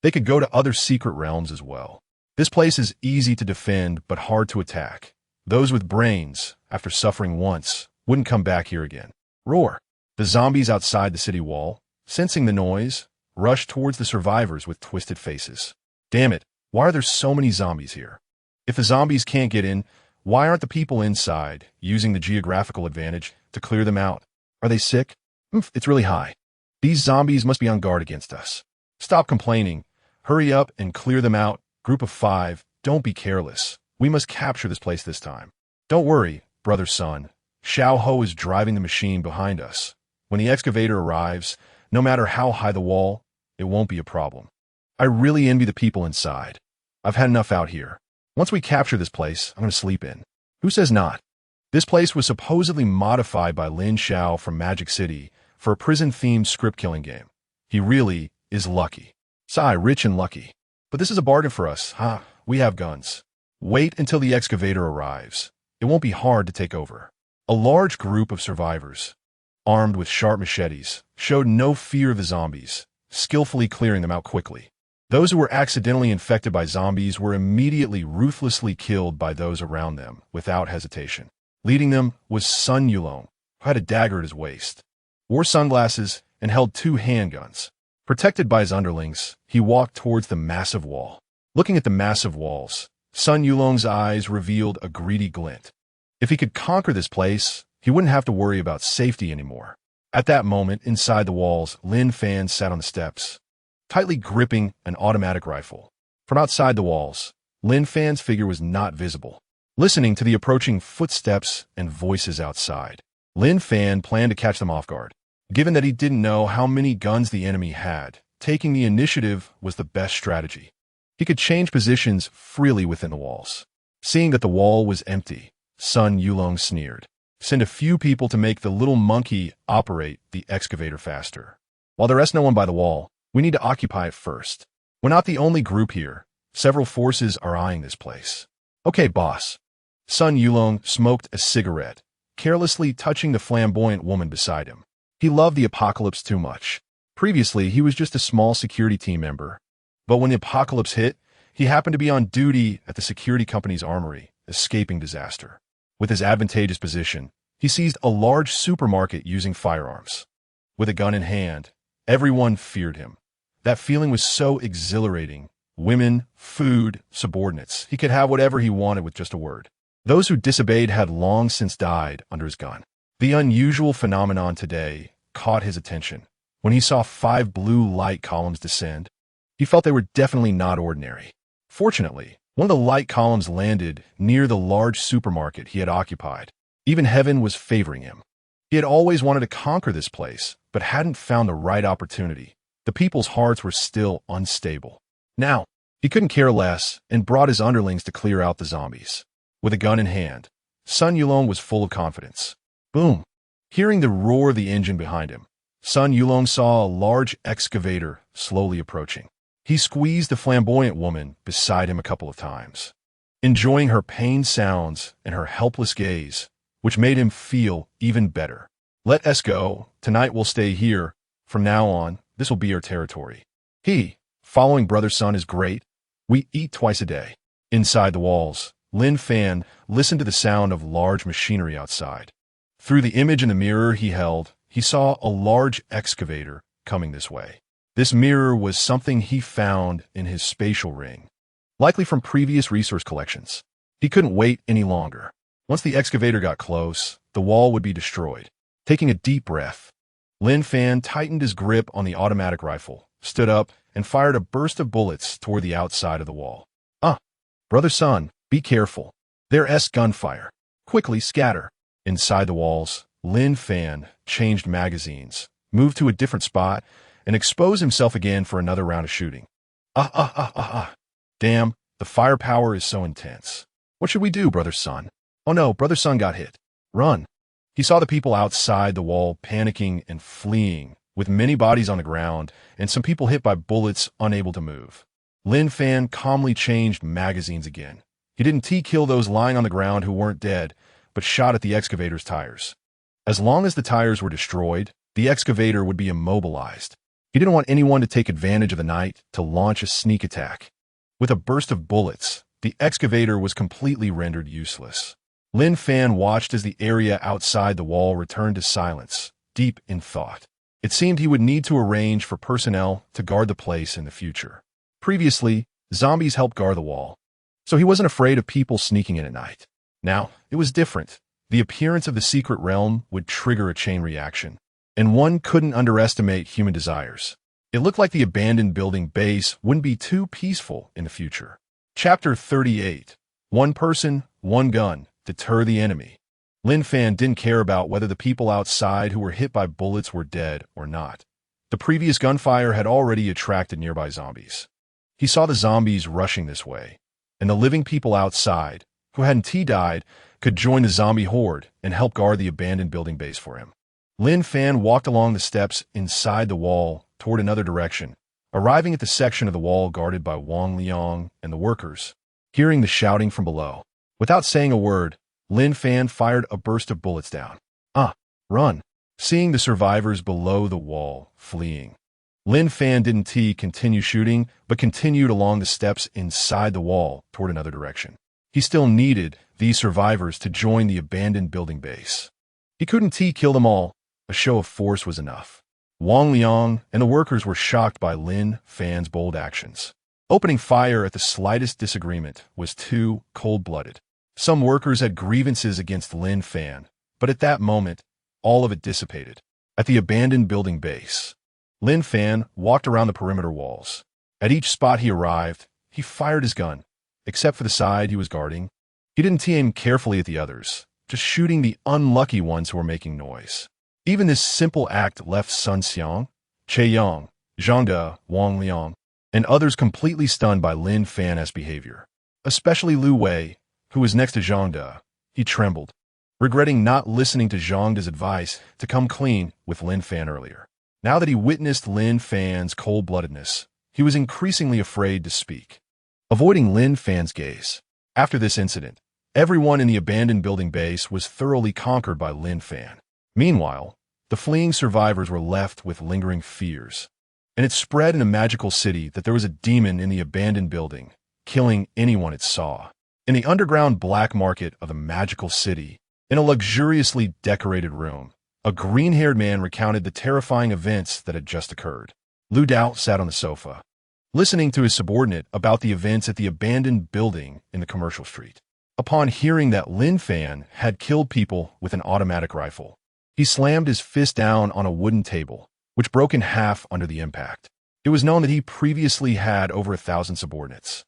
They could go to other secret realms as well. This place is easy to defend but hard to attack. Those with brains, after suffering once, wouldn't come back here again. Roar! The zombies outside the city wall, sensing the noise, rushed towards the survivors with twisted faces. Damn it, why are there so many zombies here? If the zombies can't get in, why aren't the people inside using the geographical advantage to clear them out? Are they sick? It's really high. These zombies must be on guard against us. Stop complaining. Hurry up and clear them out. Group of 5, don't be careless. We must capture this place this time. Don't worry, brother Sun. Xiao Ho is driving the machine behind us. When the excavator arrives, no matter how high the wall, it won't be a problem. I really envy the people inside. I've had enough out here. Once we capture this place, I'm going to sleep in. Who says not? This place was supposedly modified by Lin Xiao from Magic City for a prison-themed script-killing game. He really is lucky. Sigh, rich and lucky. But this is a bargain for us, huh? We have guns. Wait until the excavator arrives. It won't be hard to take over. A large group of survivors, armed with sharp machetes, showed no fear of the zombies, skillfully clearing them out quickly. Those who were accidentally infected by zombies were immediately ruthlessly killed by those around them without hesitation. Leading them was Sun Yulong, who had a dagger at his waist, wore sunglasses, and held 2 handguns. Protected by his underlings, he walked towards the massive wall. Looking at the massive walls, Sun Yulong's eyes revealed a greedy glint. If he could conquer this place, he wouldn't have to worry about safety anymore. At that moment, inside the walls, Lin Fan sat on the steps, tightly gripping an automatic rifle. From outside the walls, Lin Fan's figure was not visible. Listening to the approaching footsteps and voices outside, Lin Fan planned to catch them off guard. Given that he didn't know how many guns the enemy had, taking the initiative was the best strategy. He could change positions freely within the walls. Seeing that the wall was empty, Sun Yulong sneered. Send a few people to make the little monkey operate the excavator faster. While there rests no one by the wall, we need to occupy it first. We're not the only group here. Several forces are eyeing this place. Okay, boss. Sun Yulong smoked a cigarette, carelessly touching the flamboyant woman beside him. He loved the apocalypse too much. Previously, he was just a small security team member. But when the apocalypse hit, he happened to be on duty at the security company's armory, escaping disaster. With his advantageous position, he seized a large supermarket using firearms. With a gun in hand, everyone feared him. That feeling was so exhilarating. Women, food, subordinates. He could have whatever he wanted with just a word. Those who disobeyed had long since died under his gun. The unusual phenomenon today caught his attention. When he saw 5 blue light columns descend, he felt they were definitely not ordinary. Fortunately, one of the light columns landed near the large supermarket he had occupied. Even heaven was favoring him. He had always wanted to conquer this place, but hadn't found the right opportunity. The people's hearts were still unstable. Now, he couldn't care less and brought his underlings to clear out the zombies. With a gun in hand, Sun Yulong was full of confidence. Boom! Hearing the roar of the engine behind him, Sun Yulong saw a large excavator slowly approaching. He squeezed the flamboyant woman beside him a couple of times, enjoying her pained sounds and her helpless gaze, which made him feel even better. Let us go. Tonight we'll stay here. From now on, this will be our territory. Following Brother Sun is great. We eat twice a day. Inside the walls, Lin Fan listened to the sound of large machinery outside. Through the image in the mirror he held, he saw a large excavator coming this way. This mirror was something he found in his spatial ring, likely from previous resource collections. He couldn't wait any longer. Once the excavator got close, the wall would be destroyed. Taking a deep breath, Lin Fan tightened his grip on the automatic rifle, stood up, and fired a burst of bullets toward the outside of the wall. Brother Sun, be careful. There's gunfire. Quickly scatter. Inside the walls, Lin Fan changed magazines, moved to a different spot, and exposed himself again for another round of shooting. Damn, the firepower is so intense. What should we do, Brother Sun? Oh no, Brother Sun got hit. Run. He saw the people outside the wall panicking and fleeing, with many bodies on the ground and some people hit by bullets unable to move. Lin Fan calmly changed magazines again. He didn't kill those lying on the ground who weren't dead, but shot at the excavator's tires. As long as the tires were destroyed, the excavator would be immobilized. He didn't want anyone to take advantage of the night to launch a sneak attack. With a burst of bullets, the excavator was completely rendered useless. Lin Fan watched as the area outside the wall returned to silence, deep in thought. It seemed he would need to arrange for personnel to guard the place in the future. Previously, zombies helped guard the wall, so he wasn't afraid of people sneaking in at night. Now, it was different. The appearance of the secret realm would trigger a chain reaction, and one couldn't underestimate human desires. It looked like the abandoned building base wouldn't be too peaceful in the future. Chapter 38. One person, one gun. Deter the enemy. Lin Fan didn't care about whether the people outside who were hit by bullets were dead or not. The previous gunfire had already attracted nearby zombies. He saw the zombies rushing this way, and the living people outside, who hadn't died, could join the zombie horde and help guard the abandoned building base for him. Lin Fan walked along the steps inside the wall toward another direction, arriving at the section of the wall guarded by Wang Liang and the workers, hearing the shouting from below. Without saying a word, Lin Fan fired a burst of bullets down. Run. Seeing the survivors below the wall, fleeing. Lin Fan didn't continue shooting, but continued along the steps inside the wall toward another direction. He still needed these survivors to join the abandoned building base. He couldn't kill them all. A show of force was enough. Wang Liang and the workers were shocked by Lin Fan's bold actions. Opening fire at the slightest disagreement was too cold-blooded. Some workers had grievances against Lin Fan, but at that moment, all of it dissipated. At the abandoned building base, Lin Fan walked around the perimeter walls. At each spot he arrived, he fired his gun, except for the side he was guarding. He didn't aim carefully at the others, just shooting the unlucky ones who were making noise. Even this simple act left Sun Xiang, Che Yang, Zhang De, Wang Liang, and others completely stunned by Lin Fan's behavior. Especially Lu Wei, who was next to Zhang De. He trembled, regretting not listening to Zhang De's advice to come clean with Lin Fan earlier. Now that he witnessed Lin Fan's cold-bloodedness, he was increasingly afraid to speak. Avoiding Lin Fan's gaze. After this incident, everyone in the abandoned building base was thoroughly conquered by Lin Fan. Meanwhile, the fleeing survivors were left with lingering fears, and it spread in a magical city that there was a demon in the abandoned building, killing anyone it saw. In the underground black market of the magical city, in a luxuriously decorated room, a green-haired man recounted the terrifying events that had just occurred. Lu Dao sat on the sofa, listening to his subordinate about the events at the abandoned building in the commercial street. Upon hearing that Lin Fan had killed people with an automatic rifle, he slammed his fist down on a wooden table, which broke in half under the impact. It was known that he previously had over 1,000 subordinates.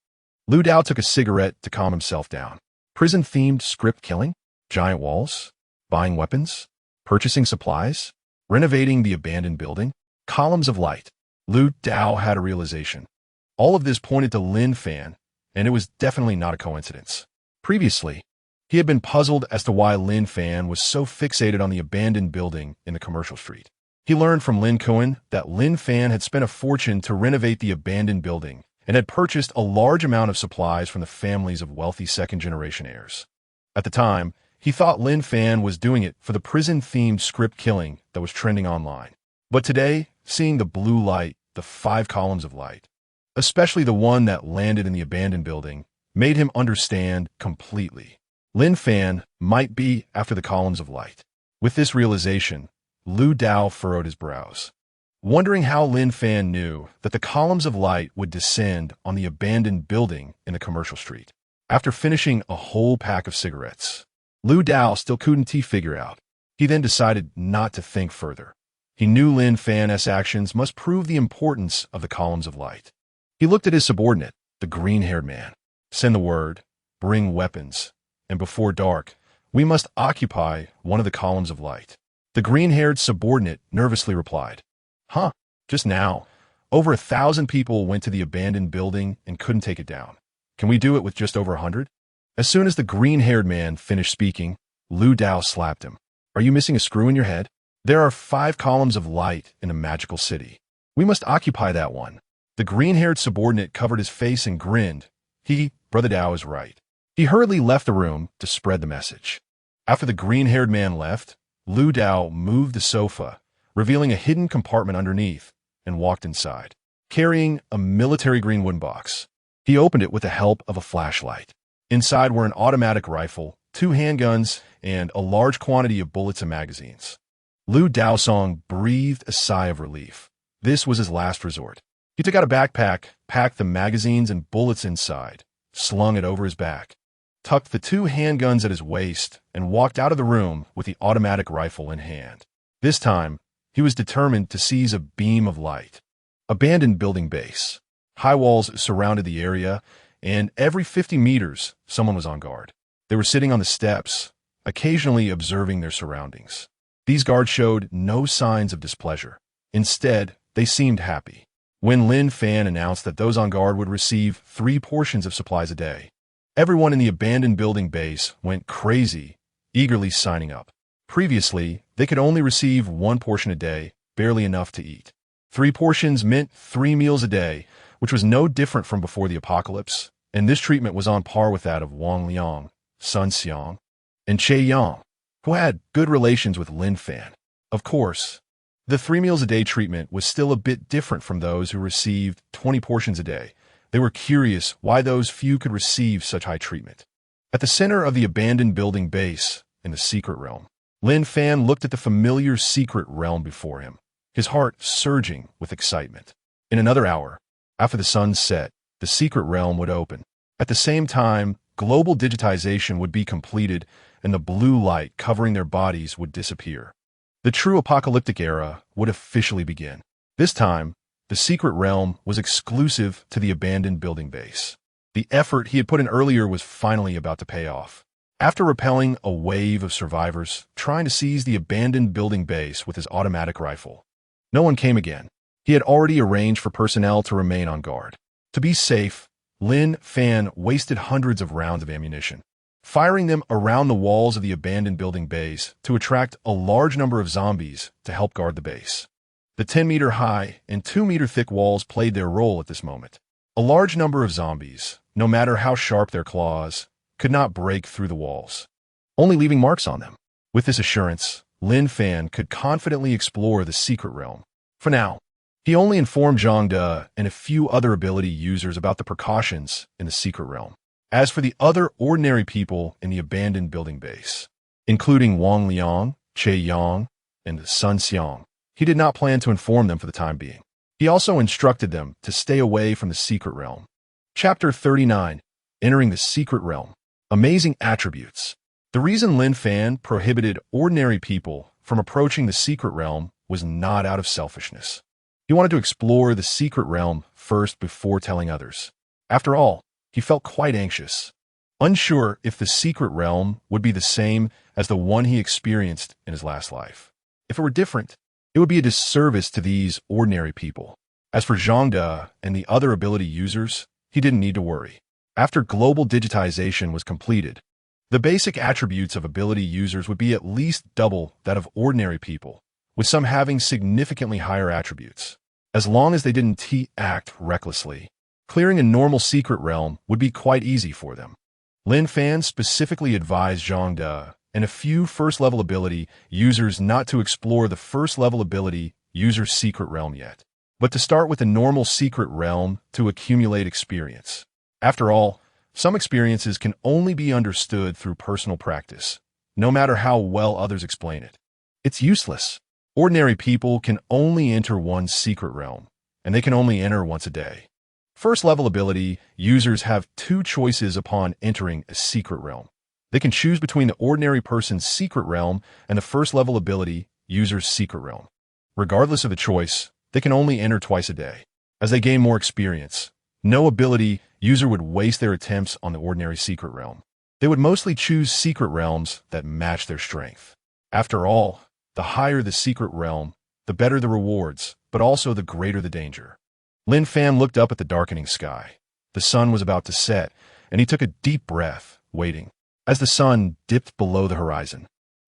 Lu Dao took a cigarette to calm himself down. Prison-themed script killing? Giant walls? Buying weapons? Purchasing supplies? Renovating the abandoned building? Columns of light. Lu Dao had a realization. All of this pointed to Lin Fan, and it was definitely not a coincidence. Previously, he had been puzzled as to why Lin Fan was so fixated on the abandoned building in the commercial street. He learned from Lin Kuan that Lin Fan had spent a fortune to renovate the abandoned building and had purchased a large amount of supplies from the families of wealthy second-generation heirs. At the time, he thought Lin Fan was doing it for the prison-themed script killing that was trending online. But today, seeing the blue light, the 5 columns of light, especially the one that landed in the abandoned building, made him understand completely. Lin Fan might be after the columns of light. With this realization, Lu Dao furrowed his brows, wondering how Lin Fan knew that the columns of light would descend on the abandoned building in the commercial street. After finishing a whole pack of cigarettes, Lu Dao still couldn't figure out. He then decided not to think further. He knew Lin Fan's actions must prove the importance of the columns of light. He looked at his subordinate, the green-haired man. Send the word, bring weapons, and before dark, we must occupy one of the columns of light. The green-haired subordinate nervously replied, Huh, just now. Over 1,000 people went to the abandoned building and couldn't take it down. Can we do it with just over 100? As soon as the green-haired man finished speaking, Lu Dao slapped him. Are you missing a screw in your head? There are 5 columns of light in a magical city. We must occupy that one. The green-haired subordinate covered his face and grinned. Brother Dao is right. He hurriedly left the room to spread the message. After the green-haired man left, Lu Dao moved the sofa, revealing a hidden compartment underneath, and walked inside, carrying a military green wooden box. He opened it with the help of a flashlight. Inside were an automatic rifle, 2 handguns, and a large quantity of bullets and magazines. Lu Daosong breathed a sigh of relief. This was his last resort. He took out a backpack, packed the magazines and bullets inside, slung it over his back, tucked the 2 handguns at his waist, and walked out of the room with the automatic rifle in hand. This time, he was determined to seize a beam of light. Abandoned building base. High walls surrounded the area, and every 50 meters, someone was on guard. They were sitting on the steps, occasionally observing their surroundings. These guards showed no signs of displeasure. Instead, they seemed happy. When Lin Fan announced that those on guard would receive 3 portions of supplies a day, everyone in the abandoned building base went crazy, eagerly signing up. Previously, they could only receive 1 portion a day, barely enough to eat. 3 portions meant 3 meals a day, which was no different from before the apocalypse, and this treatment was on par with that of Wang Liang, Sun Xiang, and Che Yang, who had good relations with Lin Fan. Of course, the 3 meals a day treatment was still a bit different from those who received 20 portions a day. They were curious why those few could receive such high treatment. At the center of the abandoned building base, in the secret realm, Lin Fan looked at the familiar secret realm before him, his heart surging with excitement. In another hour, after the sun set, the secret realm would open. At the same time, global digitization would be completed and the blue light covering their bodies would disappear. The true apocalyptic era would officially begin. This time, the secret realm was exclusive to the abandoned building base. The effort he had put in earlier was finally about to pay off. After repelling a wave of survivors trying to seize the abandoned building base with his automatic rifle, no one came again. He had already arranged for personnel to remain on guard. To be safe, Lin Fan wasted hundreds of rounds of ammunition, firing them around the walls of the abandoned building base to attract a large number of zombies to help guard the base. The 10-meter-high and 2-meter-thick walls played their role at this moment. A large number of zombies, no matter how sharp their claws, could not break through the walls, only leaving marks on them. With this assurance, Lin Fan could confidently explore the secret realm. For now, he only informed Zhang De and a few other ability users about the precautions in the secret realm. As for the other ordinary people in the abandoned building base, including Wang Liang, Che Yang, and Sun Xiang, he did not plan to inform them for the time being. He also instructed them to stay away from the secret realm. Chapter 39. Entering the Secret Realm. Amazing Attributes. The reason Lin Fan prohibited ordinary people from approaching the secret realm was not out of selfishness. He wanted to explore the secret realm first before telling others. After all, he felt quite anxious, unsure if the secret realm would be the same as the one he experienced in his last life. If it were different, it would be a disservice to these ordinary people. As for Zhang De and the other ability users, he didn't need to worry. After global digitization was completed, the basic attributes of ability users would be at least double that of ordinary people, with some having significantly higher attributes. As long as they didn't act recklessly, clearing a normal secret realm would be quite easy for them. Lin Fan specifically advised Zhang De and a few first-level ability users not to explore the first-level ability user's secret realm yet, but to start with a normal secret realm to accumulate experience. After all, some experiences can only be understood through personal practice, no matter how well others explain it. It's useless. Ordinary people can only enter one secret realm, and they can only enter once a day. First-level ability users have 2 choices upon entering a secret realm. They can choose between the ordinary person's secret realm and the first-level ability user's secret realm. Regardless of the choice, they can only enter twice a day. As they gain more experience, no ability user would waste their attempts on the ordinary secret realm. They would mostly choose secret realms that match their strength. After all, the higher the secret realm, the better the rewards, but also the greater the danger. Lin Fan looked up at the darkening sky. The sun was about to set, and he took a deep breath, waiting. As the sun dipped below the horizon,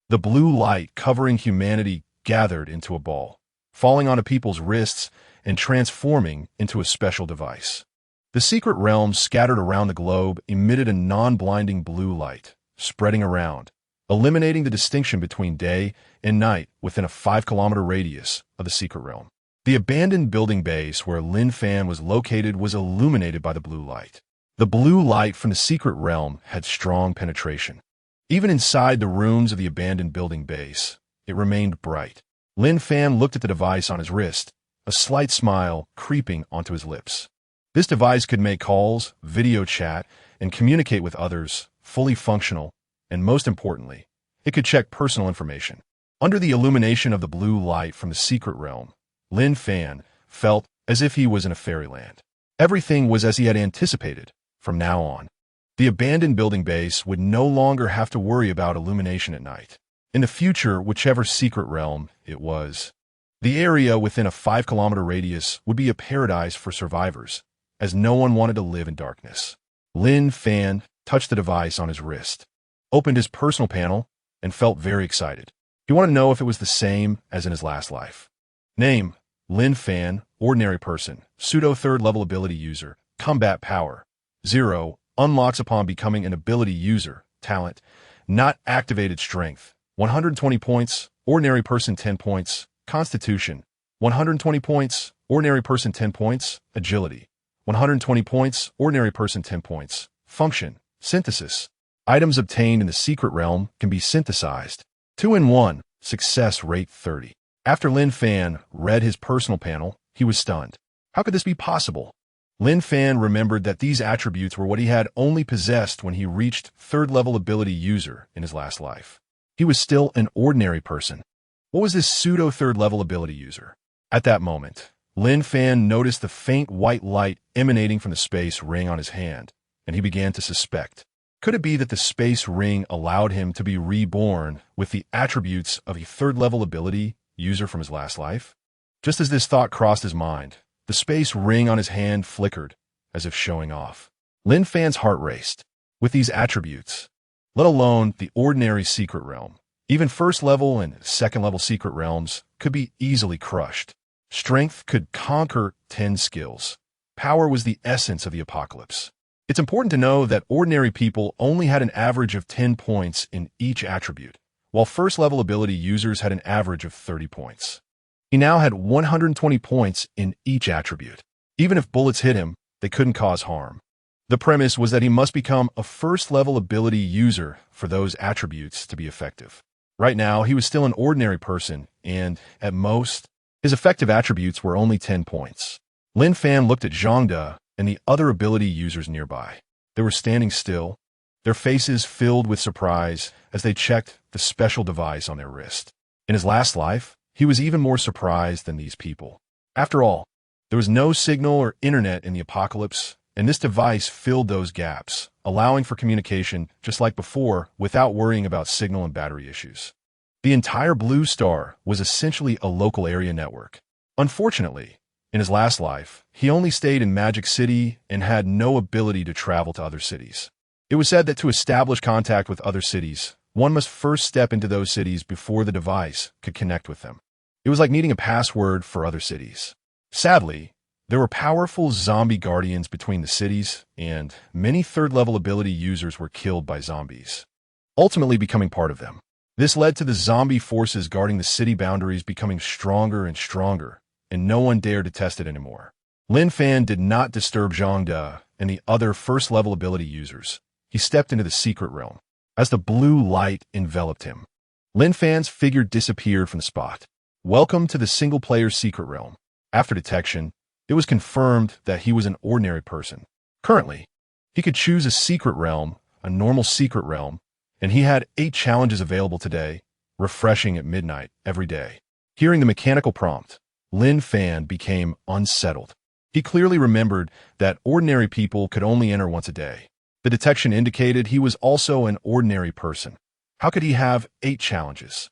the blue light covering humanity gathered into a ball, falling onto people's wrists and transforming into a special device. The secret realms scattered around the globe emitted a non-blinding blue light, spreading around, eliminating the distinction between day and night within a 5-kilometer radius of the secret realm. The abandoned building base where Lin Fan was located was illuminated by the blue light. The blue light from the secret realm had strong penetration. Even inside the rooms of the abandoned building base, it remained bright. Lin Fan looked at the device on his wrist, a slight smile creeping onto his lips. This device could make calls, video chat, and communicate with others, fully functional, and most importantly, it could check personal information. Under the illumination of the blue light from the secret realm, Lin Fan felt as if he was in a fairyland. Everything was as he had anticipated. From now on, the abandoned building base would no longer have to worry about illumination at night. In the future, whichever secret realm it was, the area within a 5-kilometer radius would be a paradise for survivors, as no one wanted to live in darkness. Lin Fan touched the device on his wrist, opened his personal panel, and felt very excited. He wanted to know if it was the same as in his last life. Name: Lin Fan, ordinary person, pseudo third-level ability user, combat power 0, unlocks upon becoming an ability user, talent, not activated strength, 120 points, ordinary person 10 points, constitution, 120 points, ordinary person 10 points, agility, 120 points, ordinary person 10 points, function, synthesis. Items obtained in the secret realm can be synthesized. 2-in-1, success rate 30. After Lin Fan read his personal panel, he was stunned. How could this be possible? Lin Fan remembered that these attributes were what he had only possessed when he reached third-level ability user in his last life. He was still an ordinary person. What was this pseudo-third-level ability user? At that moment, Lin Fan noticed the faint white light emanating from the space ring on his hand, and he began to suspect. Could it be that the space ring allowed him to be reborn with the attributes of a third-level ability user from his last life? Just as this thought crossed his mind, the space ring on his hand flickered, as if showing off. Lin Fan's heart raced. With these attributes, let alone the ordinary secret realm, even first-level and second-level secret realms could be easily crushed. Strength could conquer 10 skills. Power was the essence of the apocalypse. It's important to know that ordinary people only had an average of 10 points in each attribute, while first-level ability users had an average of 30 points. He now had 120 points in each attribute. Even if bullets hit him, they couldn't cause harm. The premise was that he must become a first-level ability user for those attributes to be effective. Right now, he was still an ordinary person, and, at most, his effective attributes were only 10 points. Lin Fan looked at Zhangde and the other ability users nearby. They were standing still, their faces filled with surprise as they checked the special device on their wrist. In his last life, he was even more surprised than these people. After all, there was no signal or internet in the apocalypse, and this device filled those gaps, allowing for communication just like before without worrying about signal and battery issues. The entire Blue Star was essentially a local area network. Unfortunately, in his last life, he only stayed in Magic City and had no ability to travel to other cities. It was said that to establish contact with other cities, one must first step into those cities before the device could connect with them. It was like needing a password for other cities. Sadly, there were powerful zombie guardians between the cities, and many third-level ability users were killed by zombies, ultimately becoming part of them. This led to the zombie forces guarding the city boundaries becoming stronger and stronger, and no one dared to test it anymore. Lin Fan did not disturb Zhangde and the other first-level ability users. He stepped into the secret realm. As the blue light enveloped him, Lin Fan's figure disappeared from the spot. Welcome to the single-player secret realm. After detection, it was confirmed that he was an ordinary person. Currently, he could choose a secret realm, a normal secret realm, and he had 8 challenges available today, refreshing at midnight every day. Hearing the mechanical prompt, Lin Fan became unsettled. He clearly remembered that ordinary people could only enter once a day. The detection indicated he was also an ordinary person. How could he have 8 challenges?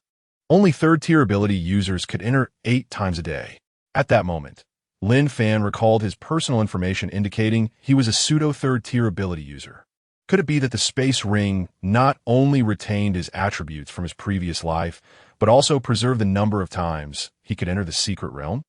Only third-tier ability users could enter 8 times a day. At that moment, Lin Fan recalled his personal information indicating he was a pseudo-third-tier ability user. Could it be that the space ring not only retained his attributes from his previous life, but also preserved the number of times he could enter the secret realm?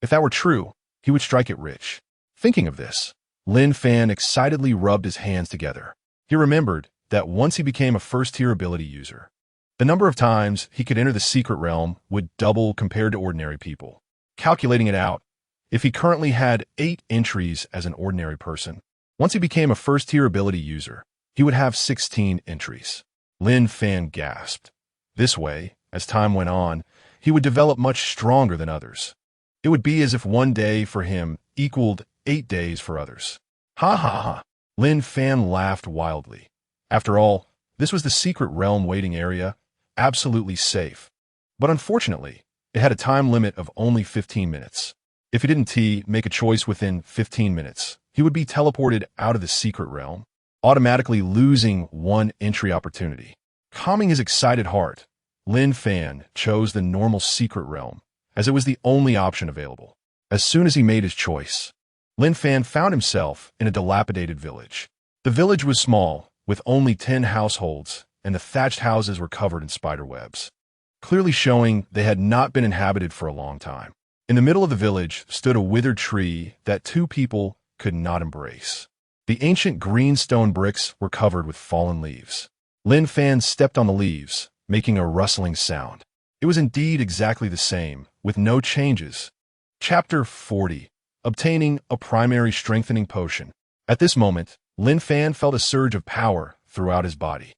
If that were true, he would strike it rich. Thinking of this, Lin Fan excitedly rubbed his hands together. He remembered that once he became a first-tier ability user, the number of times he could enter the secret realm would double compared to ordinary people. Calculating it out, if he currently had 8 entries as an ordinary person, once he became a first-tier ability user, he would have 16 entries. Lin Fan gasped. This way, as time went on, he would develop much stronger than others. It would be as if one day for him equaled 8 days for others. Ha ha ha! Lin Fan laughed wildly. After all, this was the secret realm waiting area, absolutely safe. But unfortunately, it had a time limit of only 15 minutes. If he didn't make a choice within 15 minutes, he would be teleported out of the secret realm, automatically losing 1 entry opportunity. Calming his excited heart, Lin Fan chose the normal secret realm, as it was the only option available. As soon as he made his choice, Lin Fan found himself in a dilapidated village. The village was small, with only 10 households, and the thatched houses were covered in spider webs, clearly showing they had not been inhabited for a long time. In the middle of the village stood a withered tree that 2 people could not embrace. The ancient green stone bricks were covered with fallen leaves. Lin Fan stepped on the leaves, making a rustling sound. It was indeed exactly the same, with no changes. Chapter 40. Obtaining a primary strengthening potion. At this moment, Lin Fan felt a surge of power throughout his body.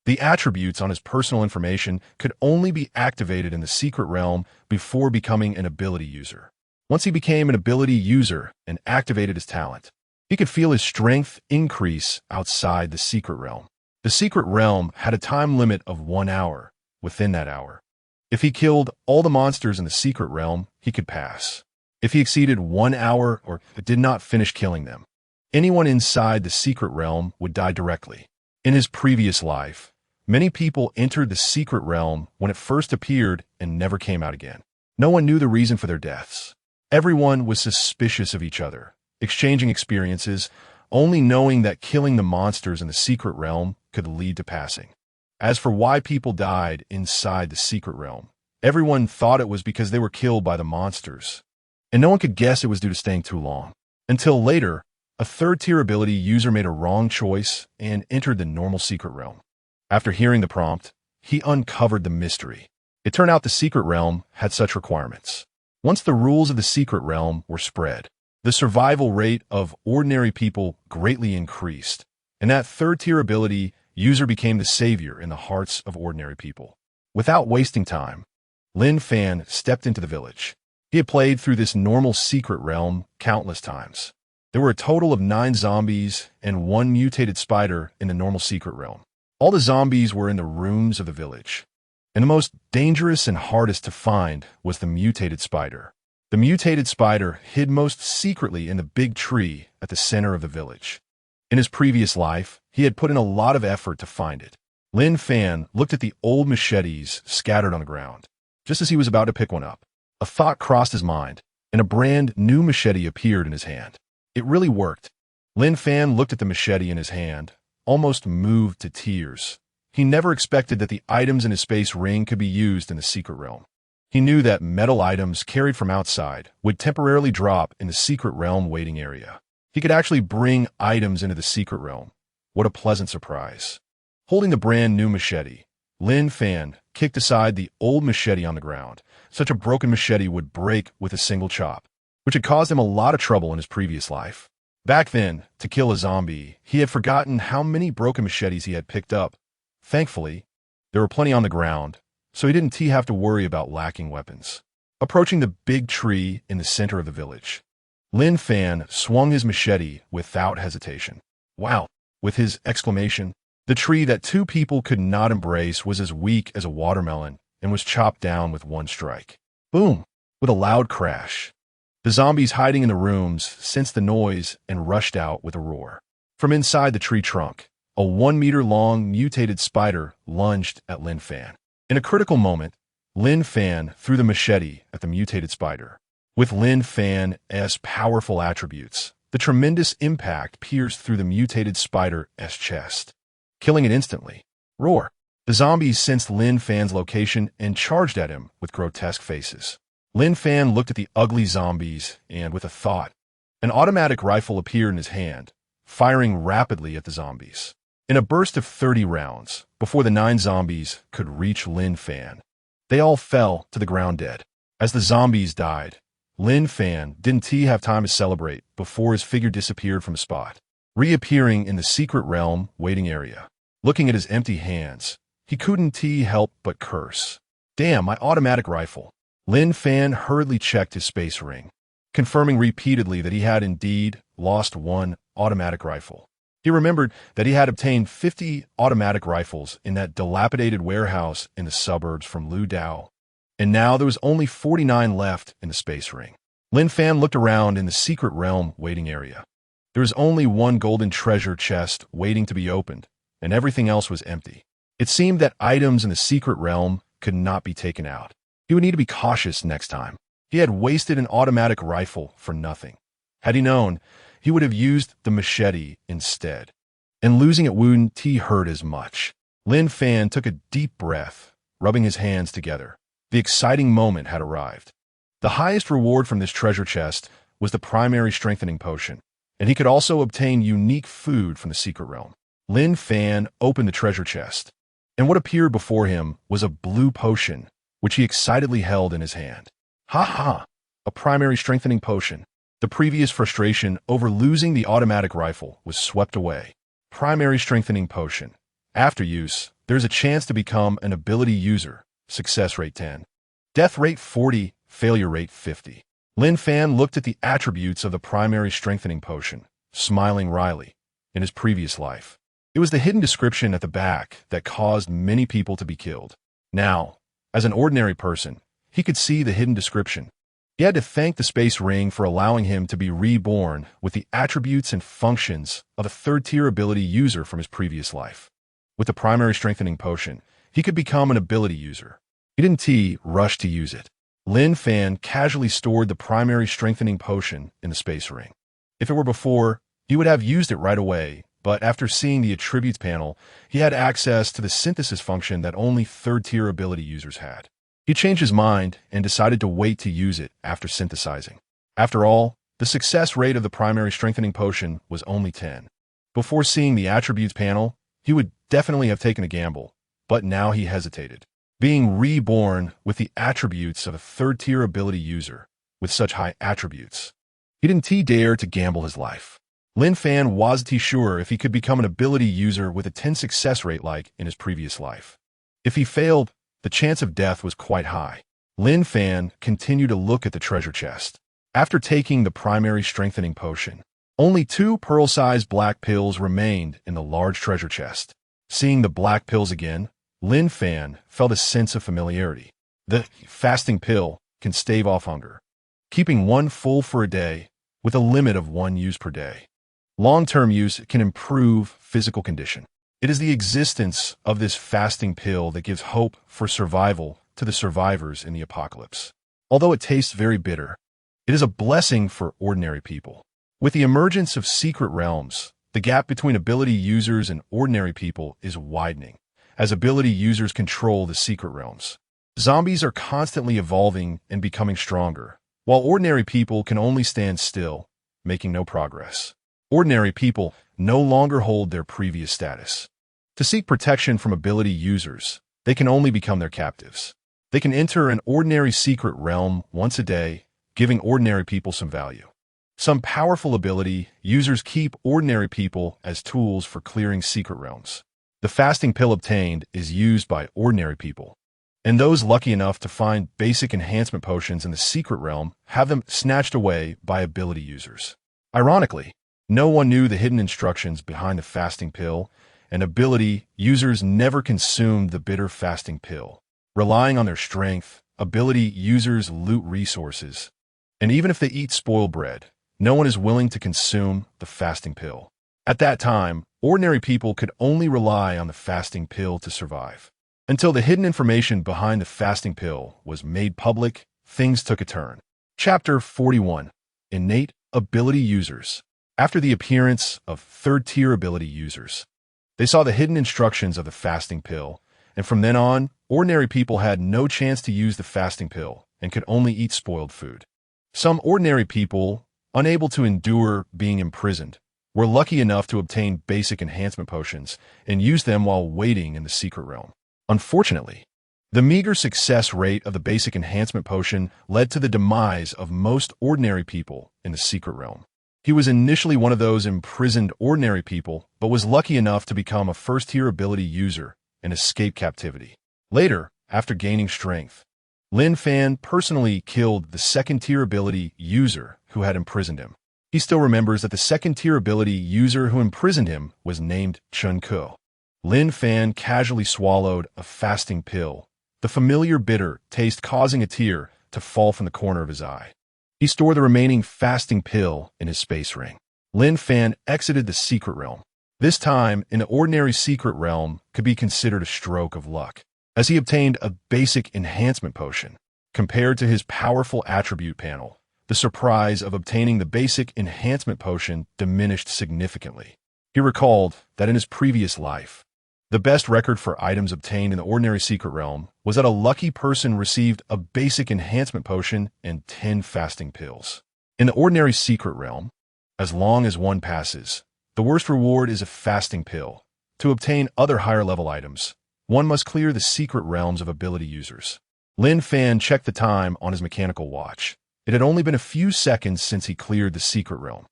The attributes on his personal information could only be activated in the secret realm before becoming an ability user. Once he became an ability user and activated his talent, he could feel his strength increase outside the secret realm. The secret realm had a time limit of 1 hour. Within that hour, if he killed all the monsters in the secret realm, he could pass. If he exceeded 1 hour or did not finish killing them, anyone inside the secret realm would die directly. In his previous life, many people entered the secret realm when it first appeared and never came out again. No one knew the reason for their deaths. Everyone was suspicious of each other, exchanging experiences, only knowing that killing the monsters in the secret realm could lead to passing. As for why people died inside the secret realm, everyone thought it was because they were killed by the monsters, and no one could guess it was due to staying too long. Until later, a third-tier ability user made a wrong choice and entered the normal secret realm. After hearing the prompt, he uncovered the mystery. It turned out the secret realm had such requirements. Once the rules of the secret realm were spread, the survival rate of ordinary people greatly increased, and that third-tier ability user became the savior in the hearts of ordinary people. Without wasting time, Lin Fan stepped into the village. He had played through this normal secret realm countless times. There were a total of 9 zombies and 1 mutated spider in the normal secret realm. All the zombies were in the rooms of the village, and the most dangerous and hardest to find was the mutated spider. The mutated spider hid most secretly in the big tree at the center of the village. In his previous life, he had put in a lot of effort to find it. Lin Fan looked at the old machetes scattered on the ground. Just as he was about to pick one up, a thought crossed his mind, and a brand new machete appeared in his hand. It really worked. Lin Fan looked at the machete in his hand, almost moved to tears. He never expected that the items in his space ring could be used in the secret realm. He knew that metal items carried from outside would temporarily drop in the secret realm waiting area. He could actually bring items into the secret realm. What a pleasant surprise. Holding the brand new machete, Lin Fan kicked aside the old machete on the ground. Such a broken machete would break with a single chop, which had caused him a lot of trouble in his previous life. Back then, to kill a zombie, he had forgotten how many broken machetes he had picked up. Thankfully, there were plenty on the ground, so he didn't have to worry about lacking weapons. Approaching the big tree in the center of the village, Lin Fan swung his machete without hesitation. Wow! With his exclamation, The tree that two people could not embrace was as weak as a watermelon and was chopped down with one strike. Boom! With a loud crash. The zombies hiding in the rooms sensed the noise and rushed out with a roar. From inside the tree trunk, a 1-meter-long mutated spider lunged at Lin Fan. In a critical moment, Lin Fan threw the machete at the mutated spider. With Lin Fan's powerful attributes, the tremendous impact pierced through the mutated spider's chest, killing it instantly. Roar! The zombies sensed Lin Fan's location and charged at him with grotesque faces. Lin Fan looked at the ugly zombies and, with a thought, an automatic rifle appeared in his hand, firing rapidly at the zombies. In a burst of 30 rounds, before the 9 zombies could reach Lin Fan, they all fell to the ground dead. As the zombies died, Lin Fan didn't have time to celebrate before his figure disappeared from the spot, reappearing in the secret realm waiting area. Looking at his empty hands, he couldn't help but curse. Damn, my automatic rifle. Lin Fan hurriedly checked his space ring, confirming repeatedly that he had indeed lost one automatic rifle. He remembered that he had obtained 50 automatic rifles in that dilapidated warehouse in the suburbs from Ludao, and now there was only 49 left in the space ring. Lin Fan looked around in the secret realm waiting area. There was only one golden treasure chest waiting to be opened, and everything else was empty. It seemed that items in the secret realm could not be taken out. He would need to be cautious next time. He had wasted an automatic rifle for nothing. Had he known, he would have used the machete instead. And losing it wouldn't hurt as much. Lin Fan took a deep breath, rubbing his hands together. The exciting moment had arrived. The highest reward from this treasure chest was the primary strengthening potion, and he could also obtain unique food from the secret realm. Lin Fan opened the treasure chest, and what appeared before him was a blue potion, which he excitedly held in his hand. Ha ha! A primary strengthening potion. The previous frustration over losing the automatic rifle was swept away. Primary strengthening potion. After use, there's a chance to become an ability user. Success rate 10. Death rate 40, failure rate 50. Lin Fan looked at the attributes of the primary strengthening potion, smiling wryly. In his previous life, it was the hidden description at the back that caused many people to be killed. Now, as an ordinary person, he could see the hidden description. He had to thank the space ring for allowing him to be reborn with the attributes and functions of a third-tier ability user from his previous life. With the primary strengthening potion, he could become an ability user. He didn't rush to use it. Lin Fan casually stored the primary strengthening potion in the space ring. If it were before, he would have used it right away, but after seeing the attributes panel, he had access to the synthesis function that only third-tier ability users had. He changed his mind and decided to wait to use it after synthesizing. After all, the success rate of the primary strengthening potion was only 10. Before seeing the attributes panel, he would definitely have taken a gamble, but now he hesitated. Being reborn with the attributes of a third-tier ability user with such high attributes, he didn't dare to gamble his life. Lin Fan wasn't sure if he could become an ability user with a 10 success rate like in his previous life. If he failed, the chance of death was quite high. Lin Fan continued to look at the treasure chest. After taking the primary strengthening potion, only 2 pearl-sized black pills remained in the large treasure chest. Seeing the black pills again, Lin Fan felt a sense of familiarity. The fasting pill can stave off hunger, keeping one full for a day with a limit of 1 use per day. Long-term use can improve physical condition. It is the existence of this fasting pill that gives hope for survival to the survivors in the apocalypse. Although it tastes very bitter, it is a blessing for ordinary people. With the emergence of secret realms, the gap between ability users and ordinary people is widening, as ability users control the secret realms. Zombies are constantly evolving and becoming stronger, while ordinary people can only stand still, making no progress. Ordinary people no longer hold their previous status. To seek protection from ability users, they can only become their captives. They can enter an ordinary secret realm once a day, giving ordinary people some value. Some powerful ability users keep ordinary people as tools for clearing secret realms. The fasting pill obtained is used by ordinary people, and those lucky enough to find basic enhancement potions in the secret realm have them snatched away by ability users. Ironically, no one knew the hidden instructions behind the fasting pill, and ability users never consumed the bitter fasting pill. Relying on their strength, ability users loot resources. And even if they eat spoiled bread, no one is willing to consume the fasting pill. At that time, ordinary people could only rely on the fasting pill to survive. Until the hidden information behind the fasting pill was made public, things took a turn. Chapter 41. Innate Ability Users. After the appearance of third-tier ability users, they saw the hidden instructions of the fasting pill, and from then on, ordinary people had no chance to use the fasting pill and could only eat spoiled food. Some ordinary people, unable to endure being imprisoned, were lucky enough to obtain basic enhancement potions and use them while waiting in the secret realm. Unfortunately, the meager success rate of the basic enhancement potion led to the demise of most ordinary people in the secret realm. He was initially one of those imprisoned ordinary people, but was lucky enough to become a first-tier ability user and escape captivity. Later, after gaining strength, Lin Fan personally killed the second-tier ability user who had imprisoned him. He still remembers that the second-tier ability user who imprisoned him was named Chun Ko. Lin Fan casually swallowed a fasting pill, the familiar bitter taste causing a tear to fall from the corner of his eye. He stored the remaining fasting pill in his space ring. Lin Fan exited the secret realm. This time, an ordinary secret realm could be considered a stroke of luck, as he obtained a basic enhancement potion. Compared to his powerful attribute panel, the surprise of obtaining the basic enhancement potion diminished significantly. He recalled that in his previous life, the best record for items obtained in the ordinary secret realm was that a lucky person received a basic enhancement potion and 10 fasting pills. In the ordinary secret realm, as long as one passes, the worst reward is a fasting pill. To obtain other higher-level items, one must clear the secret realms of ability users. Lin Fan checked the time on his mechanical watch. It had only been a few seconds since he cleared the secret realm.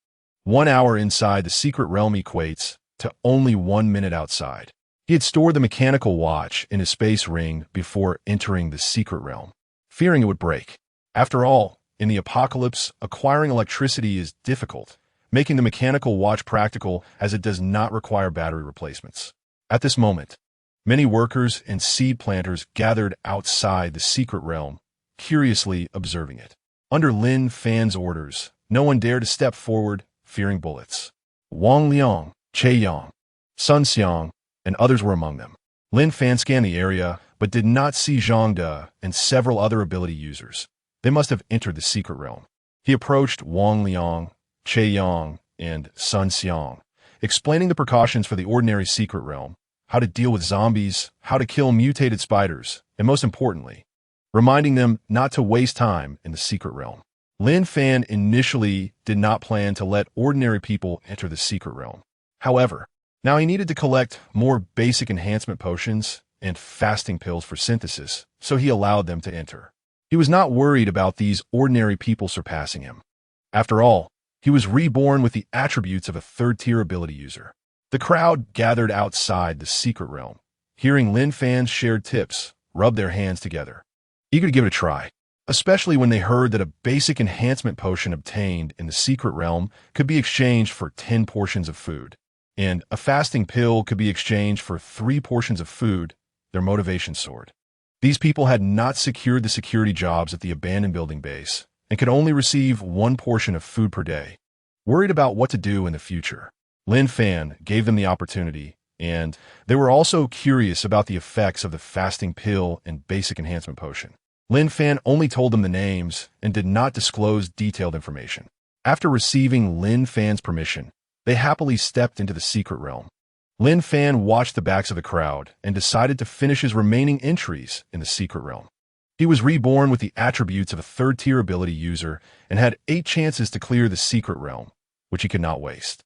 1 hour inside the secret realm equates to only 1 minute outside. He had stored the mechanical watch in his space ring before entering the secret realm, fearing it would break. After all, in the apocalypse, acquiring electricity is difficult, making the mechanical watch practical as it does not require battery replacements. At this moment, many workers and seed planters gathered outside the secret realm, curiously observing it. Under Lin Fan's orders, no one dared to step forward, fearing bullets. Wang Liang, Che Yang, Sun Xiang, and others were among them. Lin Fan scanned the area, but did not see Zhang De and several other ability users. They must have entered the secret realm. He approached Wang Liang, Che Yang, and Sun Xiang, explaining the precautions for the ordinary secret realm, how to deal with zombies, how to kill mutated spiders, and most importantly, reminding them not to waste time in the secret realm. Lin Fan initially did not plan to let ordinary people enter the secret realm. However, now he needed to collect more basic enhancement potions and fasting pills for synthesis, so he allowed them to enter. He was not worried about these ordinary people surpassing him. After all, he was reborn with the attributes of a third-tier ability user. The crowd gathered outside the secret realm, hearing Lin Fan's shared tips, rubbed their hands together, eager to give it a try, especially when they heard that a basic enhancement potion obtained in the secret realm could be exchanged for 10 portions of food, and a fasting pill could be exchanged for 3 portions of food. Their motivation soared. These people had not secured the security jobs at the abandoned building base and could only receive 1 portion of food per day. Worried about what to do in the future, Lin Fan gave them the opportunity, and they were also curious about the effects of the fasting pill and basic enhancement potion. Lin Fan only told them the names and did not disclose detailed information. After receiving Lin Fan's permission, they happily stepped into the secret realm. Lin Fan watched the backs of the crowd and decided to finish his remaining entries in the secret realm. He was reborn with the attributes of a third-tier ability user and had 8 chances to clear the secret realm, which he could not waste.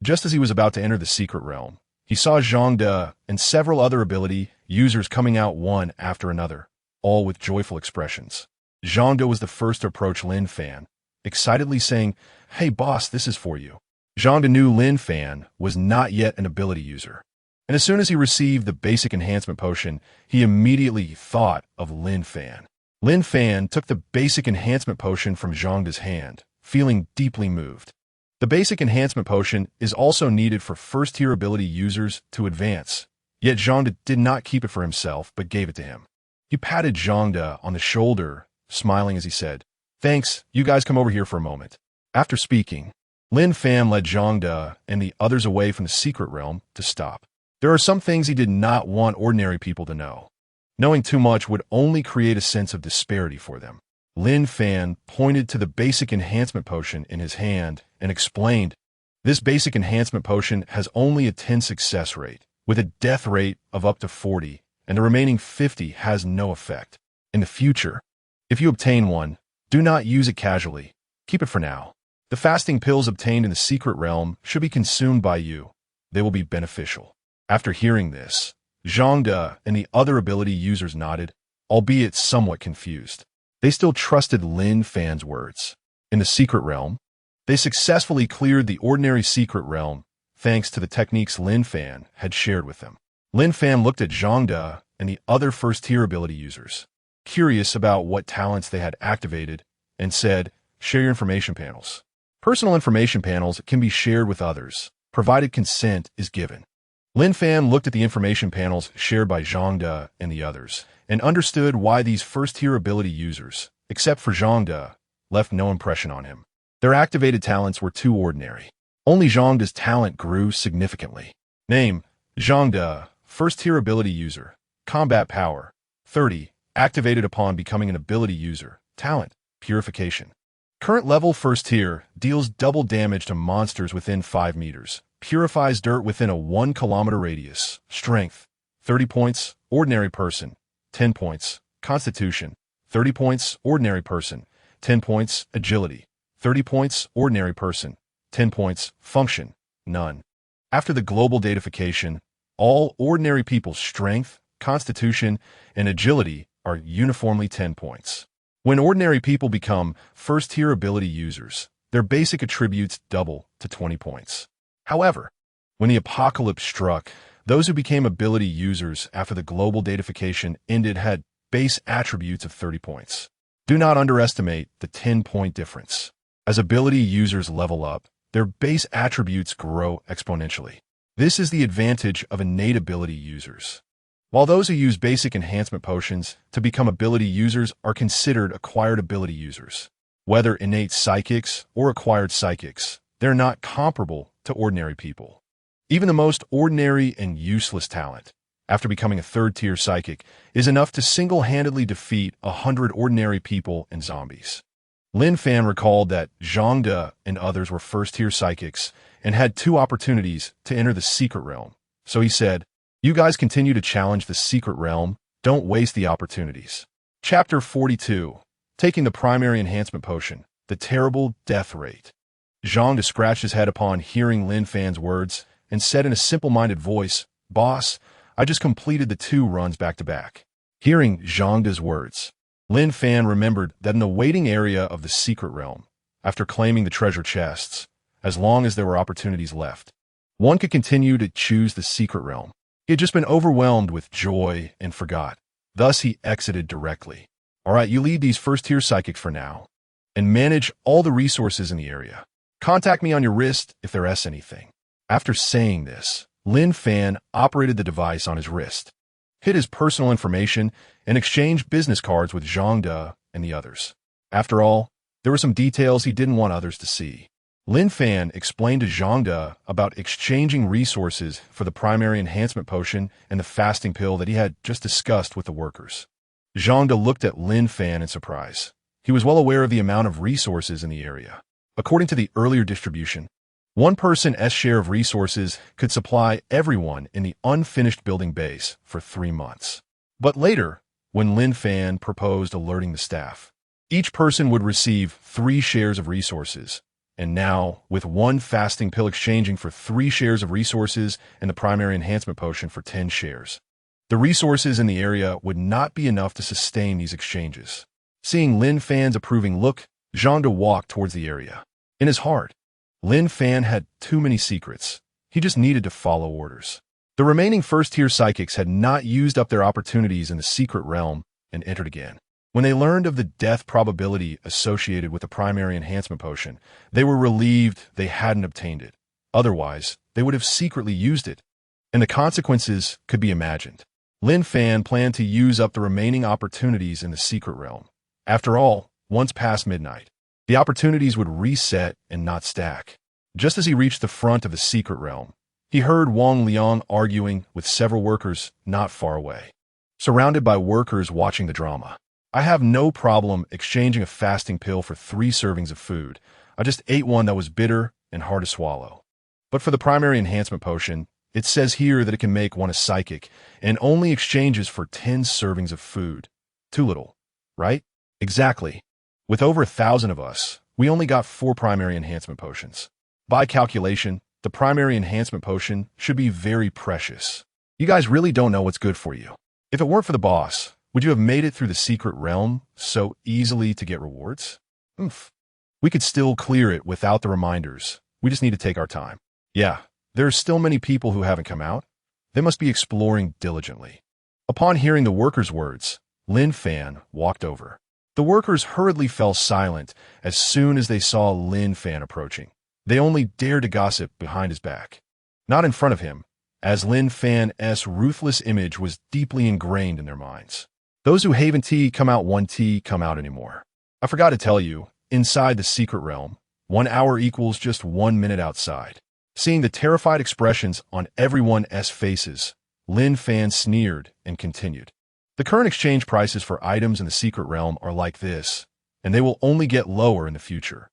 Just as he was about to enter the secret realm, he saw Zhang De and several other ability users coming out one after another, all with joyful expressions. Zhang De was the first to approach Lin Fan, excitedly saying, "Hey boss, this is for you." Zhang De knew Lin Fan was not yet an ability user, and as soon as he received the basic enhancement potion, he immediately thought of Lin Fan. Lin Fan took the basic enhancement potion from Zhang De's hand, feeling deeply moved. The basic enhancement potion is also needed for first-tier ability users to advance, yet Zhang did not keep it for himself but gave it to him. He patted Zhang on the shoulder, smiling as he said, "Thanks, you guys come over here for a moment." After speaking, Lin Fan led Zhang and the others away from the secret realm to stop. There are some things he did not want ordinary people to know. Knowing too much would only create a sense of disparity for them. Lin Fan pointed to the basic enhancement potion in his hand and explained, "This basic enhancement potion has only a 10 success rate, with a death rate of up to 40, and the remaining 50 has no effect. In the future, if you obtain one, do not use it casually. Keep it for now. The fasting pills obtained in the secret realm should be consumed by you. They will be beneficial." After hearing this, Zhang and the other ability users nodded, albeit somewhat confused. They still trusted Lin Fan's words. In the secret realm, they successfully cleared the ordinary secret realm, thanks to the techniques Lin Fan had shared with them. Lin Fan looked at Zhang and the other first-tier ability users, curious about what talents they had activated, and said, "Share your information panels." Personal information panels can be shared with others, provided consent is given. Lin Fan looked at the information panels shared by Zhang and the others, and understood why these first-tier ability users, except for Zhang, left no impression on him. Their activated talents were too ordinary. Only Zhang's talent grew significantly. Name, Zhang, first-tier ability user. Combat power, 30, activated upon becoming an ability user. Talent, purification. Current level first tier, deals double damage to monsters within 5 meters. Purifies dirt within a 1 kilometer radius. Strength, 30 points, ordinary person, 10 points. Constitution, 30 points, ordinary person, 10 points. Agility, 30 points, ordinary person, 10 points. Function, none. After the global datafication, all ordinary people's strength, constitution, and agility are uniformly 10 points. When ordinary people become first-tier ability users, their basic attributes double to 20 points. However, when the apocalypse struck, those who became ability users after the global datafication ended had base attributes of 30 points. Do not underestimate the 10-point difference. As ability users level up, their base attributes grow exponentially. This is the advantage of innate ability users. While those who use basic enhancement potions to become ability users are considered acquired ability users. Whether innate psychics or acquired psychics, they're not comparable to ordinary people. Even the most ordinary and useless talent, after becoming a third-tier psychic, is enough to single-handedly defeat 100 ordinary people and zombies. Lin Fan recalled that Zhang and others were first-tier psychics and had 2 opportunities to enter the secret realm. So he said, "You guys continue to challenge the secret realm. Don't waste the opportunities." Chapter 42. Taking the primary enhancement potion, the terrible death rate. Zhang scratched his head upon hearing Lin Fan's words and said in a simple-minded voice, "Boss, I just completed the 2 runs back-to-back." Hearing Zhang's words, Lin Fan remembered that in the waiting area of the secret realm, after claiming the treasure chests, as long as there were opportunities left, one could continue to choose the secret realm. He had just been overwhelmed with joy and forgot. Thus, he exited directly. "All right, you lead these first-tier psychics for now, and manage all the resources in the area. Contact me on your wrist if there's anything." After saying this, Lin Fan operated the device on his wrist, hid his personal information, and exchanged business cards with Zhang and the others. After all, there were some details he didn't want others to see. Lin Fan explained to Zhang about exchanging resources for the primary enhancement potion and the fasting pill that he had just discussed with the workers. Zhang looked at Lin Fan in surprise. He was well aware of the amount of resources in the area. According to the earlier distribution, one person's share of resources could supply everyone in the unfinished building base for 3 months. But later, when Lin Fan proposed alerting the staff, each person would receive 3 shares of resources. And now, with 1 fasting pill exchanging for 3 shares of resources and the primary enhancement potion for 10 shares, the resources in the area would not be enough to sustain these exchanges. Seeing Lin Fan's approving look, Zhang walked towards the area. In his heart, Lin Fan had too many secrets. He just needed to follow orders. The remaining first-tier psychics had not used up their opportunities in the secret realm and entered again. When they learned of the death probability associated with the primary enhancement potion, they were relieved they hadn't obtained it. Otherwise, they would have secretly used it, and the consequences could be imagined. Lin Fan planned to use up the remaining opportunities in the secret realm. After all, once past midnight, the opportunities would reset and not stack. Just as he reached the front of the secret realm, he heard Wang Liang arguing with several workers not far away. Surrounded by workers watching the drama, "I have no problem exchanging a fasting pill for 3 servings of food. I just ate one that was bitter and hard to swallow. But for the primary enhancement potion, it says here that it can make one a psychic and only exchanges for 10 servings of food. Too little, right?" Exactly. With over 1,000 of us, we only got 4 primary enhancement potions. By calculation, the primary enhancement potion should be very precious. You guys really don't know what's good for you. If it weren't for the boss, would you have made it through the secret realm so easily to get rewards? Oomph. We could still clear it without the reminders. We just need to take our time. Yeah, there are still many people who haven't come out. They must be exploring diligently. Upon hearing the workers' words, Lin Fan walked over. The workers hurriedly fell silent as soon as they saw Lin Fan approaching. They only dared to gossip behind his back. Not in front of him, as Lin Fan's ruthless image was deeply ingrained in their minds. Those who haven't come out 1 come out anymore. I forgot to tell you, inside the secret realm, 1 hour equals just 1 minute outside. Seeing the terrified expressions on everyone's faces, Lin Fan sneered and continued. The current exchange prices for items in the secret realm are like this, and they will only get lower in the future.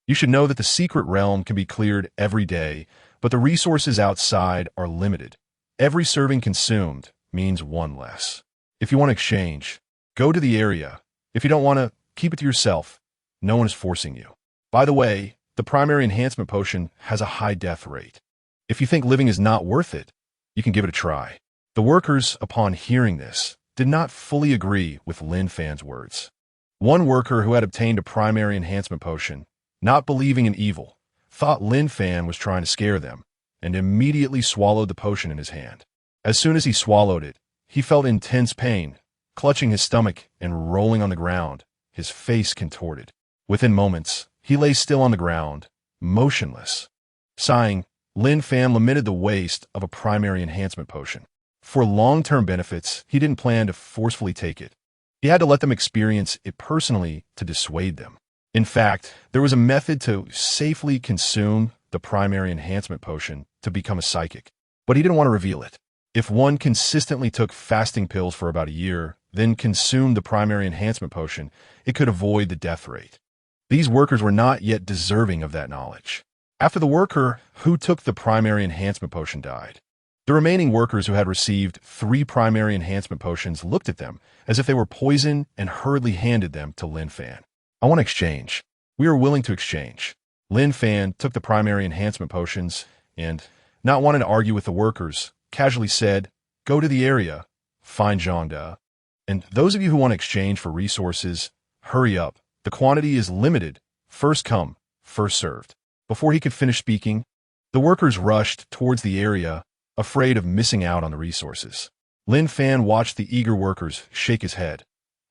You should know that the secret realm can be cleared every day, but the resources outside are limited. Every serving consumed means 1 less. If you want to exchange, go to the area. If you don't want to, keep it to yourself. No one is forcing you. By the way, the primary enhancement potion has a high death rate. If you think living is not worth it, you can give it a try. The workers, upon hearing this, did not fully agree with Lin Fan's words. One worker who had obtained a primary enhancement potion, not believing in evil, thought Lin Fan was trying to scare them, and immediately swallowed the potion in his hand. As soon as he swallowed it, he felt intense pain, clutching his stomach and rolling on the ground, his face contorted. Within moments, he lay still on the ground, motionless. Sighing, Lin Fan lamented the waste of a primary enhancement potion. For long-term benefits, he didn't plan to forcefully take it. He had to let them experience it personally to dissuade them. In fact, there was a method to safely consume the primary enhancement potion to become a psychic, but he didn't want to reveal it. If one consistently took fasting pills for about a year, then consumed the primary enhancement potion, it could avoid the death rate. These workers were not yet deserving of that knowledge. After the worker who took the primary enhancement potion died, the remaining workers who had received 3 primary enhancement potions looked at them as if they were poison and hurriedly handed them to Lin Fan. "I want to exchange. We are willing to exchange." Lin Fan took the primary enhancement potions and, not wanting to argue with the workers, casually said, "Go to the area, find Zhang De. And those of you who want to exchange for resources, hurry up. The quantity is limited. First come, first served." Before he could finish speaking, the workers rushed towards the area, afraid of missing out on the resources. Lin Fan watched the eager workers shake his head.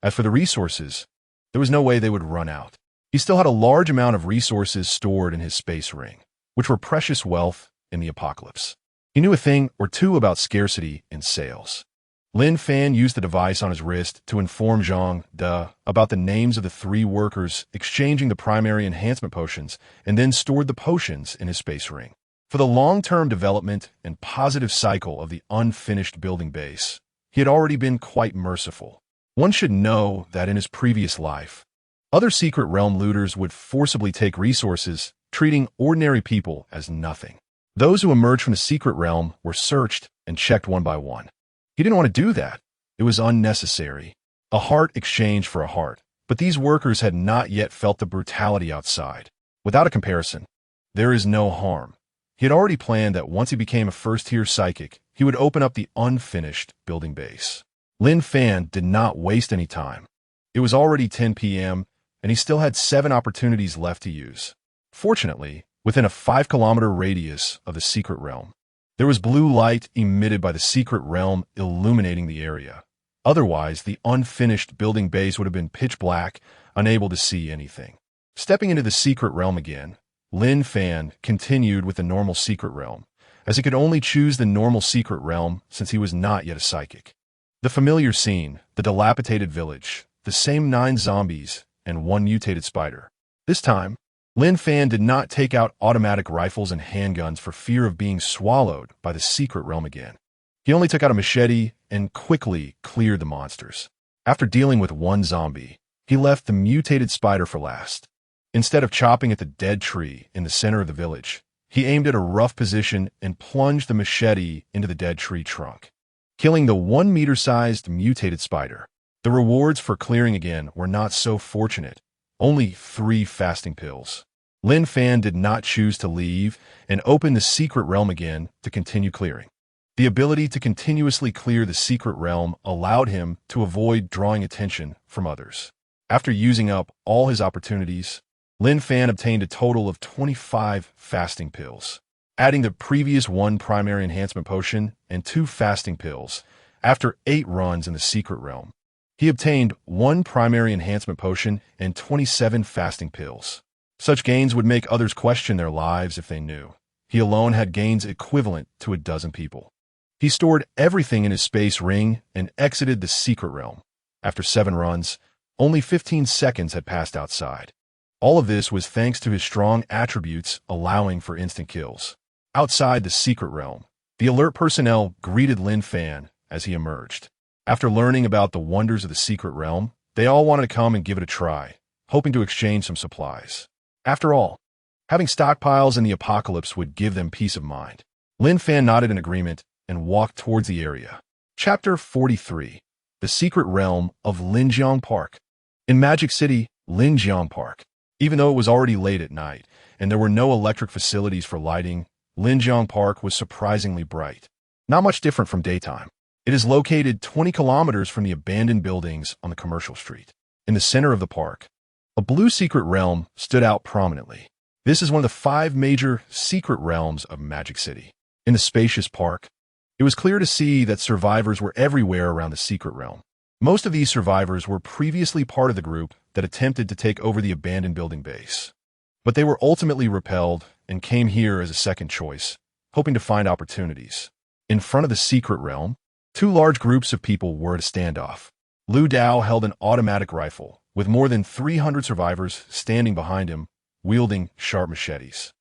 As for the resources, there was no way they would run out. He still had a large amount of resources stored in his space ring, which were precious wealth in the apocalypse. He knew a thing or two about scarcity in sales. Lin Fan used the device on his wrist to inform Zhang De about the names of the 3 workers exchanging the primary enhancement potions and then stored the potions in his space ring. For the long-term development and positive cycle of the unfinished building base, he had already been quite merciful. One should know that in his previous life, other secret realm looters would forcibly take resources, treating ordinary people as nothing. Those who emerged from the secret realm were searched and checked one by one. He didn't want to do that. It was unnecessary. A heart exchanged for a heart, but these workers had not yet felt the brutality outside. Without a comparison, there is no harm. He had already planned that once he became a first-tier psychic, he would open up the unfinished building base. Lin Fan did not waste any time. It was already 10 p.m., and he still had 7 opportunities left to use. Fortunately, within a 5-kilometer radius of the secret realm, there was blue light emitted by the secret realm illuminating the area. Otherwise, the unfinished building base would have been pitch black, unable to see anything. Stepping into the secret realm again, Lin Fan continued with the normal secret realm, as he could only choose the normal secret realm since he was not yet a psychic. The familiar scene, the dilapidated village, the same 9 zombies, and 1 mutated spider. This time, Lin Fan did not take out automatic rifles and handguns for fear of being swallowed by the secret realm again. He only took out a machete and quickly cleared the monsters. After dealing with 1 zombie, he left the mutated spider for last. Instead of chopping at the dead tree in the center of the village, he aimed at a rough position and plunged the machete into the dead tree trunk, killing the 1-meter-sized mutated spider. The rewards for clearing again were not so fortunate, only 3 fasting pills. Lin Fan did not choose to leave and opened the secret realm again to continue clearing. The ability to continuously clear the secret realm allowed him to avoid drawing attention from others. After using up all his opportunities, Lin Fan obtained a total of 25 fasting pills. Adding the previous 1 primary enhancement potion and 2 fasting pills, after 8 runs in the secret realm, he obtained 1 primary enhancement potion and 27 fasting pills. Such gains would make others question their lives if they knew. He alone had gains equivalent to 12 people. He stored everything in his space ring and exited the secret realm. After 7 runs, only 15 seconds had passed outside. All of this was thanks to his strong attributes allowing for instant kills. Outside the secret realm, the alert personnel greeted Lin Fan as he emerged. After learning about the wonders of the secret realm, they all wanted to come and give it a try, hoping to exchange some supplies. After all, having stockpiles in the apocalypse would give them peace of mind. Lin Fan nodded in agreement and walked towards the area. Chapter 43. The Secret Realm of Linjiang Park. In Magic City, Linjiang Park. Even though it was already late at night and there were no electric facilities for lighting, Linjiang Park was surprisingly bright. Not much different from daytime. It is located 20 kilometers from the abandoned buildings on the commercial street. In the center of the park, a blue secret realm stood out prominently. This is one of the 5 major secret realms of Magic City. In the spacious park, it was clear to see that survivors were everywhere around the secret realm. Most of these survivors were previously part of the group that attempted to take over the abandoned building base. But they were ultimately repelled and came here as a second choice, hoping to find opportunities. In front of the secret realm, 2 large groups of people were at a standoff. Lu Dao held an automatic rifle, with more than 300 survivors standing behind him, wielding sharp machetes.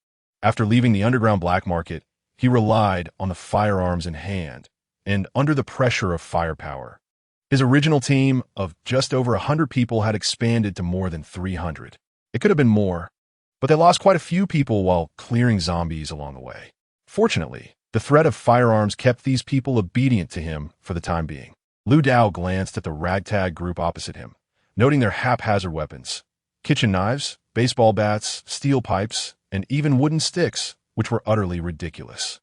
After leaving the underground black market, he relied on the firearms in hand, and under the pressure of firepower. His original team of just over 100 people had expanded to more than 300. It could have been more, but they lost quite a few people while clearing zombies along the way. Fortunately, the threat of firearms kept these people obedient to him for the time being. Lu Dao glanced at the ragtag group opposite him, noting their haphazard weapons: kitchen knives, baseball bats, steel pipes, and even wooden sticks, which were utterly ridiculous.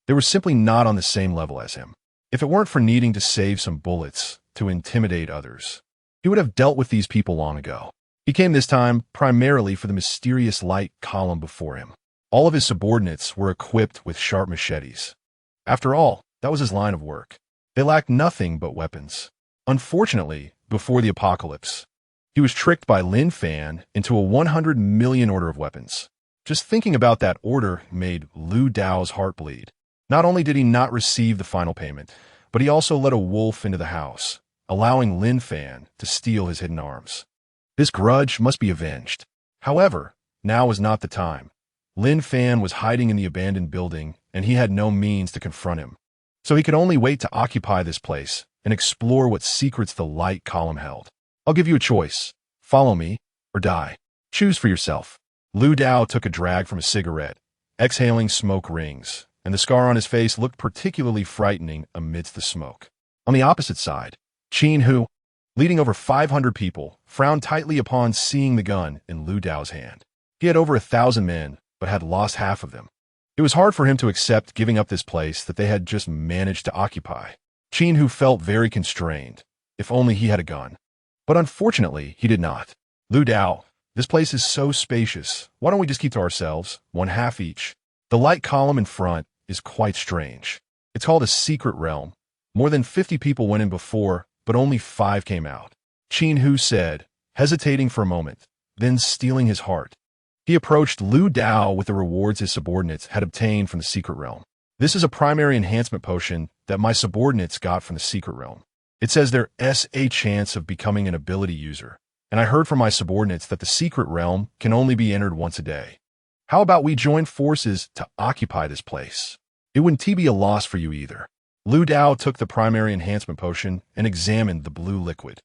They were simply not on the same level as him. If it weren't for needing to save some bullets to intimidate others, he would have dealt with these people long ago. He came this time primarily for the mysterious light column before him. All of his subordinates were equipped with sharp machetes. After all, that was his line of work. They lacked nothing but weapons. Unfortunately, before the apocalypse, he was tricked by Lin Fan into a 100 million order of weapons. Just thinking about that order made Lu Dao's heart bleed. Not only did he not receive the final payment, but he also let a wolf into the house, allowing Lin Fan to steal his hidden arms. This grudge must be avenged. However, now was not the time. Lin Fan was hiding in the abandoned building, and he had no means to confront him. So he could only wait to occupy this place and explore what secrets the light column held. I'll give you a choice. Follow me, or die. Choose for yourself. Lu Dao took a drag from a cigarette, exhaling smoke rings, and the scar on his face looked particularly frightening amidst the smoke. On the opposite side, Qin Hu, leading over 500 people, frowned tightly upon seeing the gun in Lu Dao's hand. He had over 1,000 men, but had lost half of them. It was hard for him to accept giving up this place that they had just managed to occupy. Qin Hu felt very constrained, if only he had a gun. But unfortunately, he did not. Lu Dao, this place is so spacious. Why don't we just keep to ourselves, 1/2 each? The light column in front is quite strange. It's called a secret realm. More than 50 people went in before, but only 5 came out. Qin Hu said, hesitating for a moment, then steeling his heart. He approached Lu Dao with the rewards his subordinates had obtained from the secret realm. This is a primary enhancement potion that my subordinates got from the secret realm. It says there's a chance of becoming an ability user, and I heard from my subordinates that the secret realm can only be entered once a day. How about we join forces to occupy this place? It wouldn't be a loss for you either. Lu Dao took the primary enhancement potion and examined the blue liquid.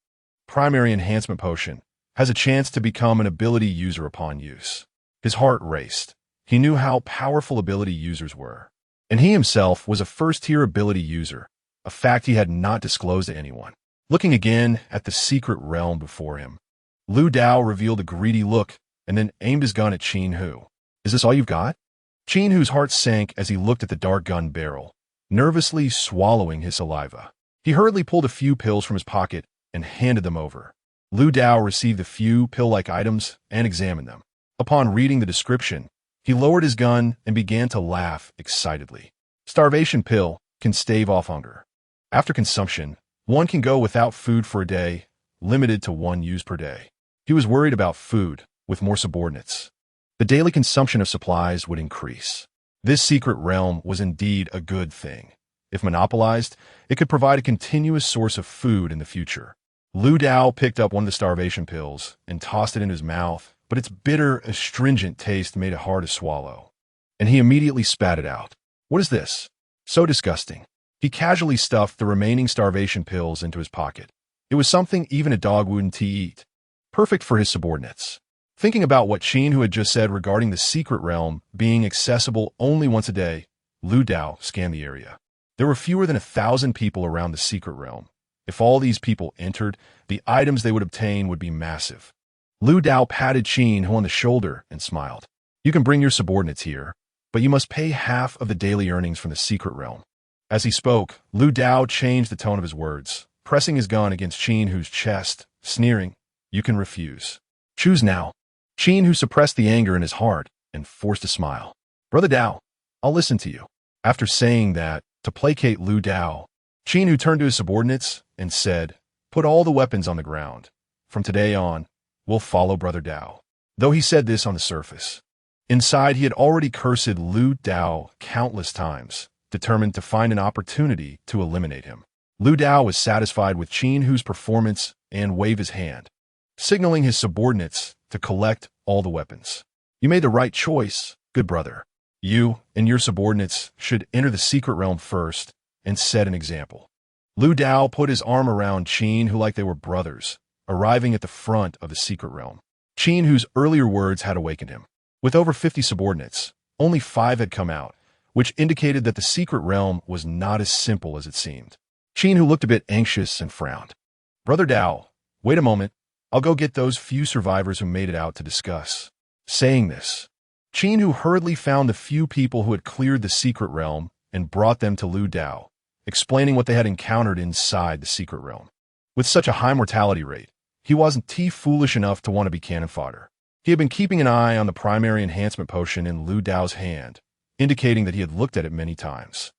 Primary enhancement potion has a chance to become an ability user upon use. His heart raced. He knew how powerful ability users were. And he himself was a first-tier ability user, a fact he had not disclosed to anyone. Looking again at the secret realm before him, Lu Dao revealed a greedy look and then aimed his gun at Qin Hu. Is this all you've got? Qin Hu's heart sank as he looked at the dark gun barrel, nervously swallowing his saliva. He hurriedly pulled a few pills from his pocket and handed them over. Lu Dao received the few pill-like items and examined them. Upon reading the description, he lowered his gun and began to laugh excitedly. Starvation pill can stave off hunger. After consumption, one can go without food for a day, limited to 1 use per day. He was worried about food, with more subordinates. The daily consumption of supplies would increase. This secret realm was indeed a good thing. If monopolized, it could provide a continuous source of food in the future. Lu Dao picked up one of the starvation pills and tossed it in his mouth, but its bitter, astringent taste made it hard to swallow. And he immediately spat it out. What is this? So disgusting. He casually stuffed the remaining starvation pills into his pocket. It was something even a dog wouldn't eat. Perfect for his subordinates. Thinking about what Qin Hu had just said regarding the secret realm being accessible only once a day, Lu Dao scanned the area. There were fewer than 1,000 people around the secret realm. If all these people entered, the items they would obtain would be massive. Lu Dao patted Qin Hu on the shoulder and smiled. You can bring your subordinates here, but you must pay half of the daily earnings from the secret realm. As he spoke, Lu Dao changed the tone of his words, pressing his gun against Qin Hu's chest, sneering, You can refuse. Choose now. Qin Hu suppressed the anger in his heart and forced a smile. Brother Dao, I'll listen to you. After saying that, to placate Lu Dao, Qin Hu turned to his subordinates and said, Put all the weapons on the ground. From today on, we'll follow Brother Dao. Though he said this on the surface, inside he had already cursed Lu Dao countless times, determined to find an opportunity to eliminate him. Lu Dao was satisfied with Qin Hu's performance and waved his hand, signaling his subordinates to collect all the weapons. You made the right choice, good brother. You and your subordinates should enter the secret realm first and set an example. Lu Dao put his arm around Qin Hu like they were brothers, arriving at the front of the secret realm. Qin Hu's earlier words had awakened him. With over 50 subordinates, only 5 had come out, which indicated that the secret realm was not as simple as it seemed. Qin Hu looked a bit anxious and frowned. Brother Dao, wait a moment. I'll go get those few survivors who made it out to discuss. Saying this, Qin Hu hurriedly found the few people who had cleared the secret realm and brought them to Lu Dao, explaining what they had encountered inside the secret realm. With such a high mortality rate, he wasn't foolish enough to want to be cannon fodder. He had been keeping an eye on the primary enhancement potion in Lu Dao's hand, indicating that he had looked at it many times.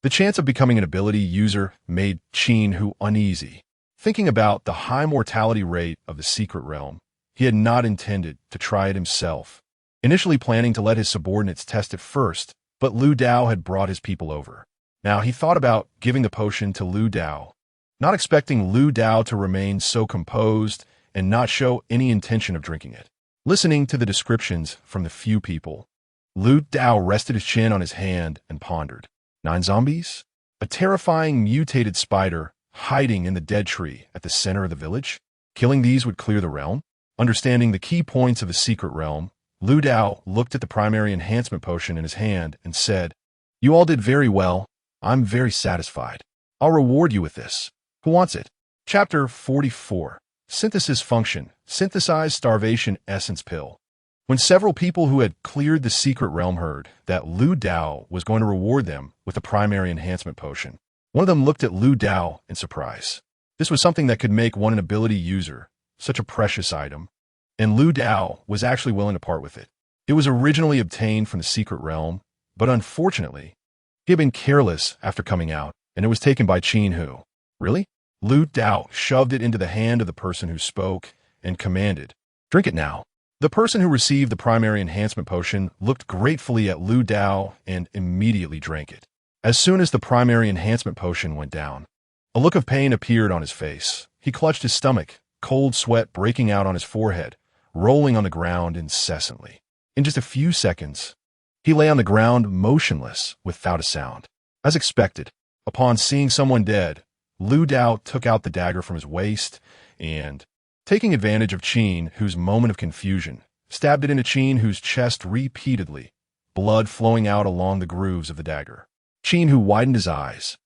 The chance of becoming an ability user made Qin Hu uneasy. Thinking about the high mortality rate of the secret realm, he had not intended to try it himself, initially planning to let his subordinates test it first, but Lu Dao had brought his people over. Now he thought about giving the potion to Lu Dao, not expecting Lu Dao to remain so composed and not show any intention of drinking it. Listening to the descriptions from the few people, Lu Dao rested his chin on his hand and pondered. 9 zombies? A terrifying mutated spider hiding in the dead tree at the center of the village? Killing these would clear the realm? Understanding the key points of the secret realm, Lu Dao looked at the primary enhancement potion in his hand and said, You all did very well. I'm very satisfied. I'll reward you with this. Who wants it? Chapter 44. Synthesis Function. Synthesized Starvation Essence Pill. When several people who had cleared the secret realm heard that Lu Dao was going to reward them with a primary enhancement potion, one of them looked at Lu Dao in surprise. This was something that could make one an ability user, such a precious item, and Lu Dao was actually willing to part with it. It was originally obtained from the secret realm, but unfortunately, he had been careless after coming out, and it was taken by Qin Hu. Really? Lu Dao shoved it into the hand of the person who spoke and commanded, "Drink it now." The person who received the primary enhancement potion looked gratefully at Lu Dao and immediately drank it. As soon as the primary enhancement potion went down, a look of pain appeared on his face. He clutched his stomach, cold sweat breaking out on his forehead, rolling on the ground incessantly. In just a few seconds, he lay on the ground motionless without a sound. As expected, upon seeing someone dead, Lu Dao took out the dagger from his waist and, taking advantage of Qin, whose moment of confusion, stabbed it into Qin, whose chest repeatedly, blood flowing out along the grooves of the dagger. Qin, who widened his eyes,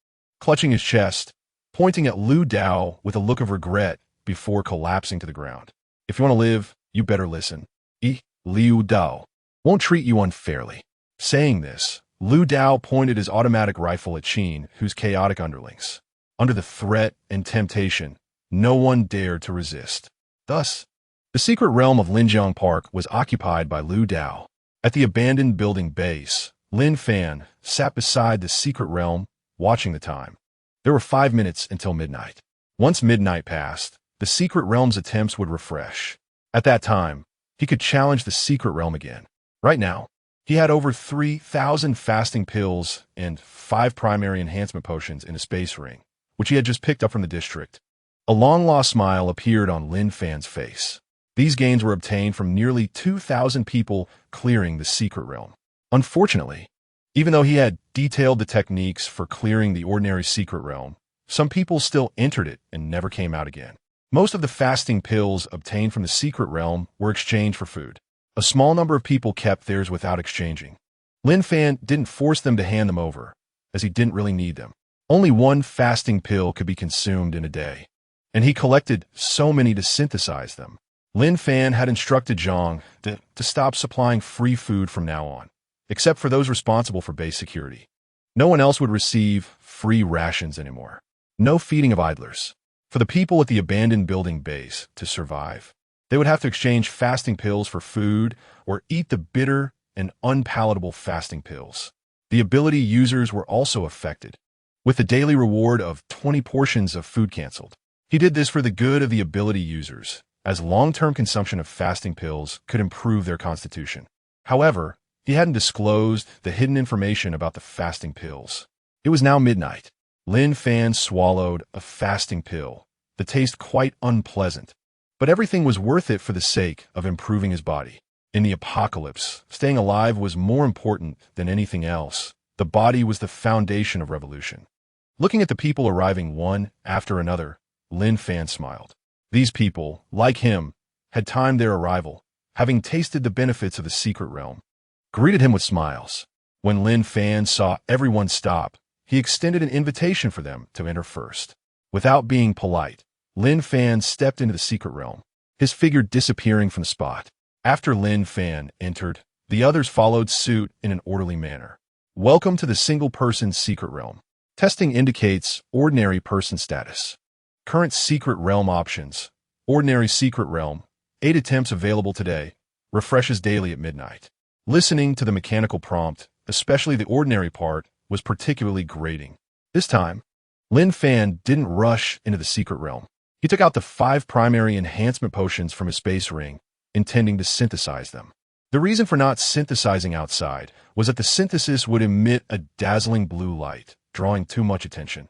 clutching his chest, pointing at Lu Dao with a look of regret before collapsing to the ground. "If you want to live, you better listen. Liu Dao won't treat you unfairly." Saying this, Lu Dao pointed his automatic rifle at Qin, whose chaotic underlings. Under the threat and temptation, no one dared to resist. Thus, the secret realm of Linjiang Park was occupied by Lu Dao. At the abandoned building base, Lin Fan sat beside the secret realm, watching the time. There were 5 minutes until midnight. Once midnight passed, the secret realm's attempts would refresh. At that time, he could challenge the secret realm again. Right now, he had over 3,000 fasting pills and 5 primary enhancement potions in a space ring, which he had just picked up from the district. A long-lost smile appeared on Lin Fan's face. These gains were obtained from nearly 2,000 people clearing the secret realm. Unfortunately, even though he had detailed the techniques for clearing the ordinary secret realm, some people still entered it and never came out again. Most of the fasting pills obtained from the secret realm were exchanged for food. A small number of people kept theirs without exchanging. Lin Fan didn't force them to hand them over, as he didn't really need them. Only 1 fasting pill could be consumed in a day, and he collected so many to synthesize them. Lin Fan had instructed Zhang to stop supplying free food from now on, except for those responsible for base security. No one else would receive free rations anymore. No feeding of idlers. For the people at the abandoned building base to survive, they would have to exchange fasting pills for food or eat the bitter and unpalatable fasting pills. The ability users were also affected, with the daily reward of 20 portions of food canceled. He did this for the good of the ability users, as long-term consumption of fasting pills could improve their constitution. However, he hadn't disclosed the hidden information about the fasting pills. It was now midnight. Lin Fan swallowed a fasting pill, the taste quite unpleasant, but everything was worth it for the sake of improving his body. In the apocalypse, staying alive was more important than anything else. The body was the foundation of revolution. Looking at the people arriving one after another, Lin Fan smiled. These people, like him, had timed their arrival, having tasted the benefits of the secret realm, greeted him with smiles. When Lin Fan saw everyone stop, he extended an invitation for them to enter first. Without being polite, Lin Fan stepped into the secret realm, his figure disappearing from the spot. After Lin Fan entered, the others followed suit in an orderly manner. Welcome to the single-person secret realm. Testing indicates ordinary person status. Current secret realm options. Ordinary secret realm. 8 attempts available today. Refreshes daily at midnight. Listening to the mechanical prompt, especially the ordinary part, was particularly grating. This time, Lin Fan didn't rush into the secret realm. He took out the 5 primary enhancement potions from his space ring, intending to synthesize them. The reason for not synthesizing outside was that the synthesis would emit a dazzling blue light, drawing too much attention.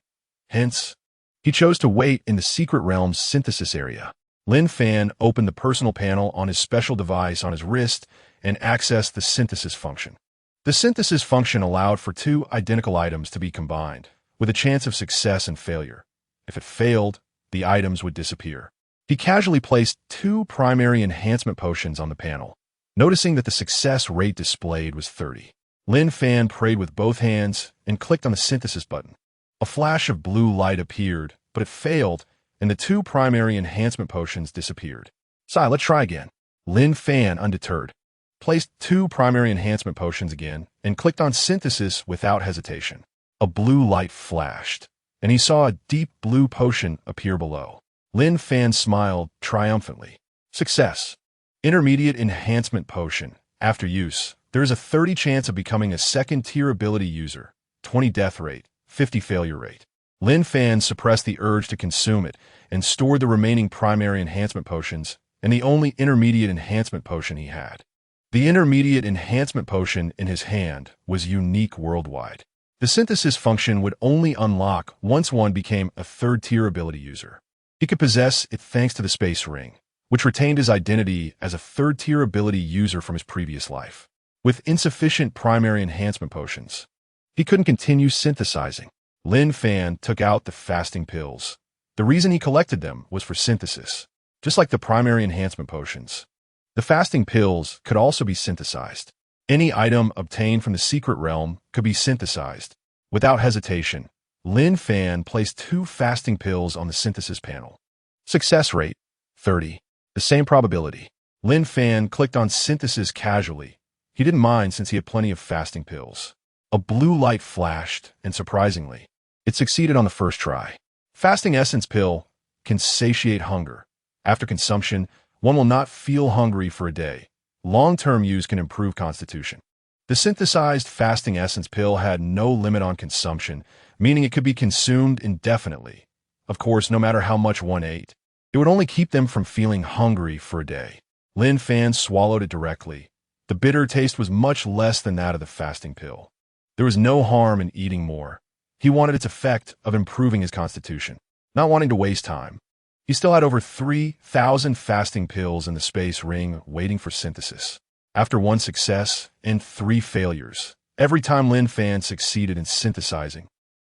Hence, he chose to wait in the secret realm's synthesis area. Lin Fan opened the personal panel on his special device on his wrist and accessed the synthesis function. The synthesis function allowed for 2 identical items to be combined, with a chance of success and failure. If it failed, the items would disappear. He casually placed 2 primary enhancement potions on the panel, noticing that the success rate displayed was 30. Lin Fan prayed with both hands and clicked on the synthesis button. A flash of blue light appeared, but it failed, and the 2 primary enhancement potions disappeared. "Sai, let's try again." Lin Fan, undeterred, placed 2 primary enhancement potions again and clicked on synthesis without hesitation. A blue light flashed, and he saw a deep blue potion appear below. Lin Fan smiled triumphantly. Success. Intermediate enhancement potion. After use, there is a 30 chance of becoming a second-tier ability user, 20 death rate, 50 failure rate. Lin Fan suppressed the urge to consume it and stored the remaining primary enhancement potions and the only intermediate enhancement potion he had. The intermediate enhancement potion in his hand was unique worldwide. The synthesis function would only unlock once one became a third-tier ability user. He could possess it thanks to the space ring, which retained his identity as a third-tier ability user from his previous life. With insufficient primary enhancement potions, he couldn't continue synthesizing. Lin Fan took out the fasting pills. The reason he collected them was for synthesis, just like the primary enhancement potions. The fasting pills could also be synthesized. Any item obtained from the secret realm could be synthesized. Without hesitation, Lin Fan placed 2 fasting pills on the synthesis panel. Success rate, 30. The same probability. Lin Fan clicked on synthesis casually. He didn't mind since he had plenty of fasting pills. A blue light flashed, and surprisingly, it succeeded on the first try. Fasting essence pill can satiate hunger. After consumption, one will not feel hungry for a day. Long-term use can improve constitution. The synthesized fasting essence pill had no limit on consumption, meaning it could be consumed indefinitely. Of course, no matter how much one ate, it would only keep them from feeling hungry for a day. Lin Fan swallowed it directly. The bitter taste was much less than that of the fasting pill. There was no harm in eating more. He wanted its effect of improving his constitution, not wanting to waste time. He still had over 3,000 fasting pills in the space ring waiting for synthesis. After 1 success and 3 failures, every time Lin Fan succeeded in synthesizing,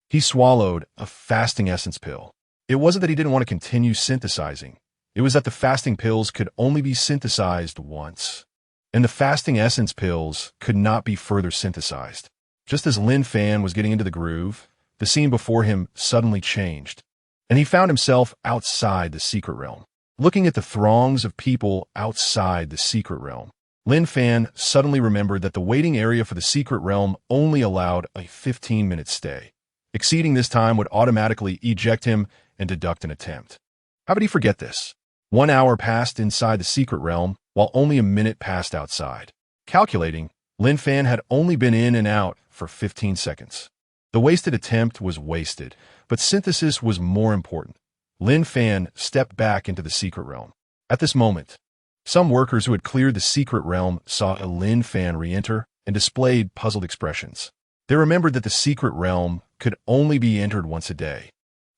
he swallowed a fasting essence pill. It wasn't that he didn't want to continue synthesizing. It was that the fasting pills could only be synthesized once, and the fasting essence pills could not be further synthesized. Just as Lin Fan was getting into the groove, the scene before him suddenly changed, and he found himself outside the secret realm. Looking at the throngs of people outside the secret realm, Lin Fan suddenly remembered that the waiting area for the secret realm only allowed a 15-minute stay. Exceeding this time would automatically eject him and deduct an attempt. How could he forget this? 1 hour passed inside the secret realm, while only a minute passed outside. Calculating, Lin Fan had only been in and out for 15 seconds. The wasted attempt was wasted, but synthesis was more important. Lin Fan stepped back into the secret realm. At this moment, some workers who had cleared the secret realm saw a Lin Fan re-enter and displayed puzzled expressions. They remembered that the secret realm could only be entered once a day.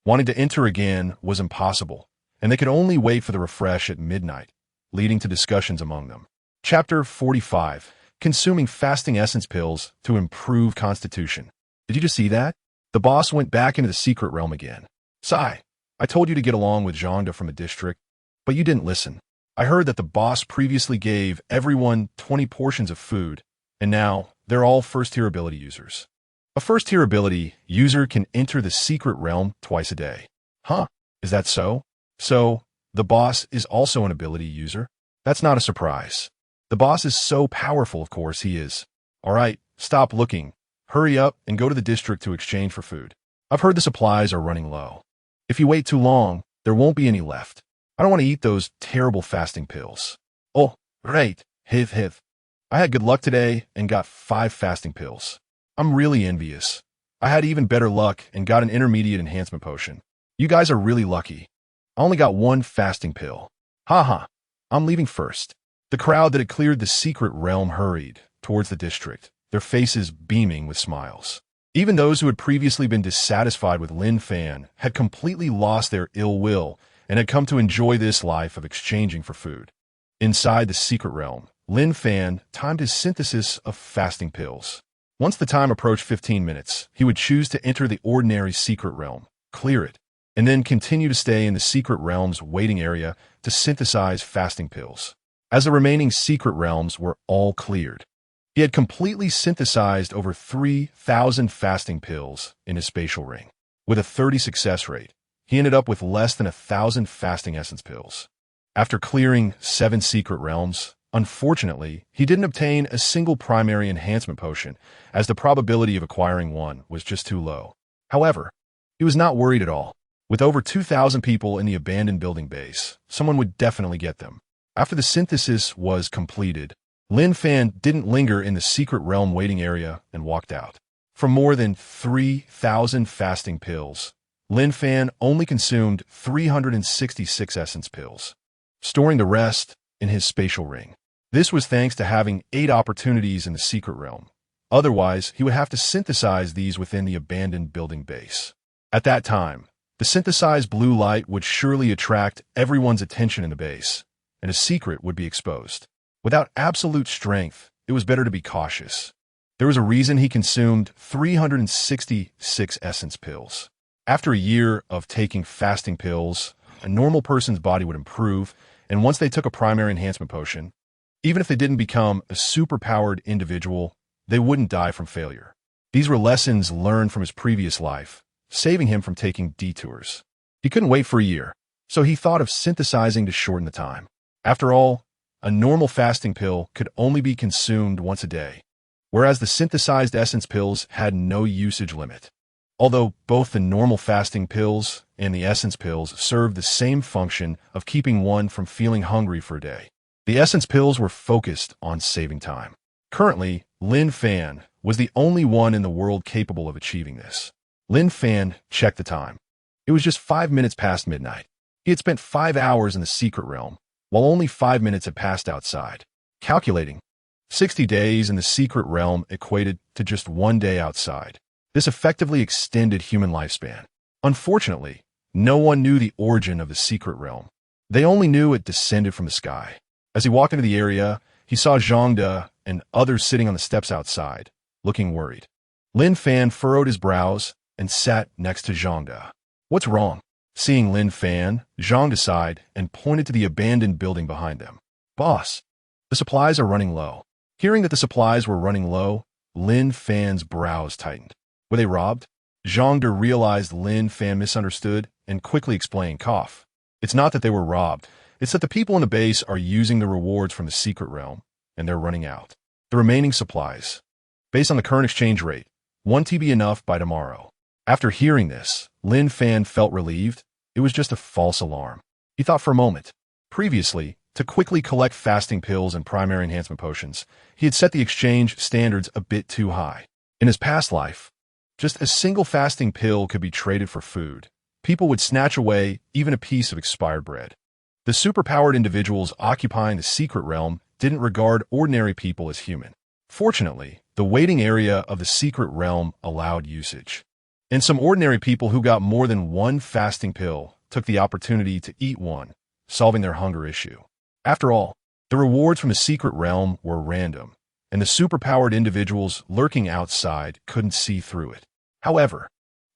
Wanting to enter again was impossible, and they could only wait for the refresh at midnight, leading to discussions among them. Chapter 45. Consuming fasting essence pills to improve constitution. Did you just see that? The boss went back into the secret realm again. Sigh, I told you to get along with Zhangda from a district, but you didn't listen. I heard that the boss previously gave everyone 20 portions of food, and now they're all first-tier ability users. A first-tier ability user can enter the secret realm twice a day. Huh, is that so? So, the boss is also an ability user? That's not a surprise. The boss is so powerful, of course he is. All right, stop looking. Hurry up and go to the district to exchange for food. I've heard the supplies are running low. If you wait too long, there won't be any left. I don't want to eat those terrible fasting pills. Oh, great. Hiv. I had good luck today and got 5 fasting pills. I'm really envious. I had even better luck and got an intermediate enhancement potion. You guys are really lucky. I only got 1 fasting pill. Haha, I'm leaving first. The crowd that had cleared the secret realm hurried towards the district, their faces beaming with smiles. Even those who had previously been dissatisfied with Lin Fan had completely lost their ill will and had come to enjoy this life of exchanging for food. Inside the secret realm, Lin Fan timed his synthesis of fasting pills. Once the time approached 15 minutes, he would choose to enter the ordinary secret realm, clear it, and then continue to stay in the secret realm's waiting area to synthesize fasting pills. As the remaining secret realms were all cleared, he had completely synthesized over 3,000 fasting pills in his spatial ring. With a 30 success rate, he ended up with less than 1,000 fasting essence pills. After clearing 7 secret realms, unfortunately, he didn't obtain a single primary enhancement potion, as the probability of acquiring one was just too low. However, he was not worried at all. With over 2,000 people in the abandoned building base, someone would definitely get them. After the synthesis was completed, Lin Fan didn't linger in the secret realm waiting area and walked out. From more than 3,000 fasting pills, Lin Fan only consumed 366 essence pills, storing the rest in his spatial ring. This was thanks to having 8 opportunities in the secret realm. Otherwise, he would have to synthesize these within the abandoned building base. At that time, the synthesized blue light would surely attract everyone's attention in the base, and a secret would be exposed. Without absolute strength, it was better to be cautious. There was a reason he consumed 366 essence pills. After a year of taking fasting pills, a normal person's body would improve, and once they took a primary enhancement potion, even if they didn't become a superpowered individual, they wouldn't die from failure. These were lessons learned from his previous life, saving him from taking detours. He couldn't wait for a year, so he thought of synthesizing to shorten the time. After all, a normal fasting pill could only be consumed once a day, whereas the synthesized essence pills had no usage limit. Although both the normal fasting pills and the essence pills served the same function of keeping one from feeling hungry for a day, the essence pills were focused on saving time. Currently, Lin Fan was the only one in the world capable of achieving this. Lin Fan checked the time. It was just 5 minutes past midnight. He had spent 5 hours in the secret realm, while only 5 minutes had passed outside. Calculating, 60 days in the secret realm equated to just 1 day outside. This effectively extended human lifespan. Unfortunately, no one knew the origin of the secret realm. They only knew it descended from the sky. As he walked into the area, he saw Zhang De and others sitting on the steps outside, looking worried. Lin Fan furrowed his brows and sat next to Zhang De. "What's wrong?" Seeing Lin Fan, Zhang De sighed and pointed to the abandoned building behind them. "Boss, the supplies are running low." Hearing that the supplies were running low, Lin Fan's brows tightened. Were they robbed? Zhang De realized Lin Fan misunderstood and quickly explained, "Cough. It's not that they were robbed. It's that the people in the base are using the rewards from the secret realm, and they're running out. The remaining supplies, based on the current exchange rate, 1 TB enough by tomorrow." After hearing this, Lin Fan felt relieved. It was just a false alarm. He thought for a moment. Previously, to quickly collect fasting pills and primary enhancement potions, he had set the exchange standards a bit too high. In his past life, just a single fasting pill could be traded for food. People would snatch away even a piece of expired bread. The superpowered individuals occupying the secret realm didn't regard ordinary people as human. Fortunately, the waiting area of the secret realm allowed usage. And some ordinary people who got more than 1 fasting pill took the opportunity to eat one, solving their hunger issue. After all, the rewards from the secret realm were random, and the superpowered individuals lurking outside couldn't see through it. However,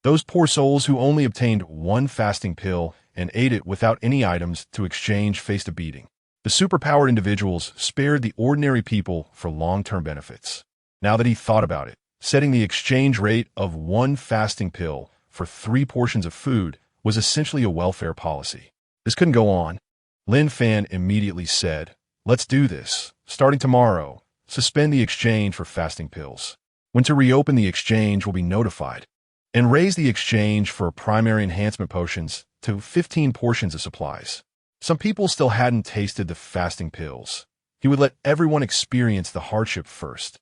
those poor souls who only obtained 1 fasting pill and ate it without any items to exchange faced a beating. The superpowered individuals spared the ordinary people for long-term benefits. Now that he thought about it, setting the exchange rate of 1 fasting pill for 3 portions of food was essentially a welfare policy. This couldn't go on. Lin Fan immediately said, "Let's do this. Starting tomorrow, suspend the exchange for fasting pills. When to reopen the exchange will be notified, and raise the exchange for primary enhancement potions to 15 portions of supplies." Some people still hadn't tasted the fasting pills. He would let everyone experience the hardship first.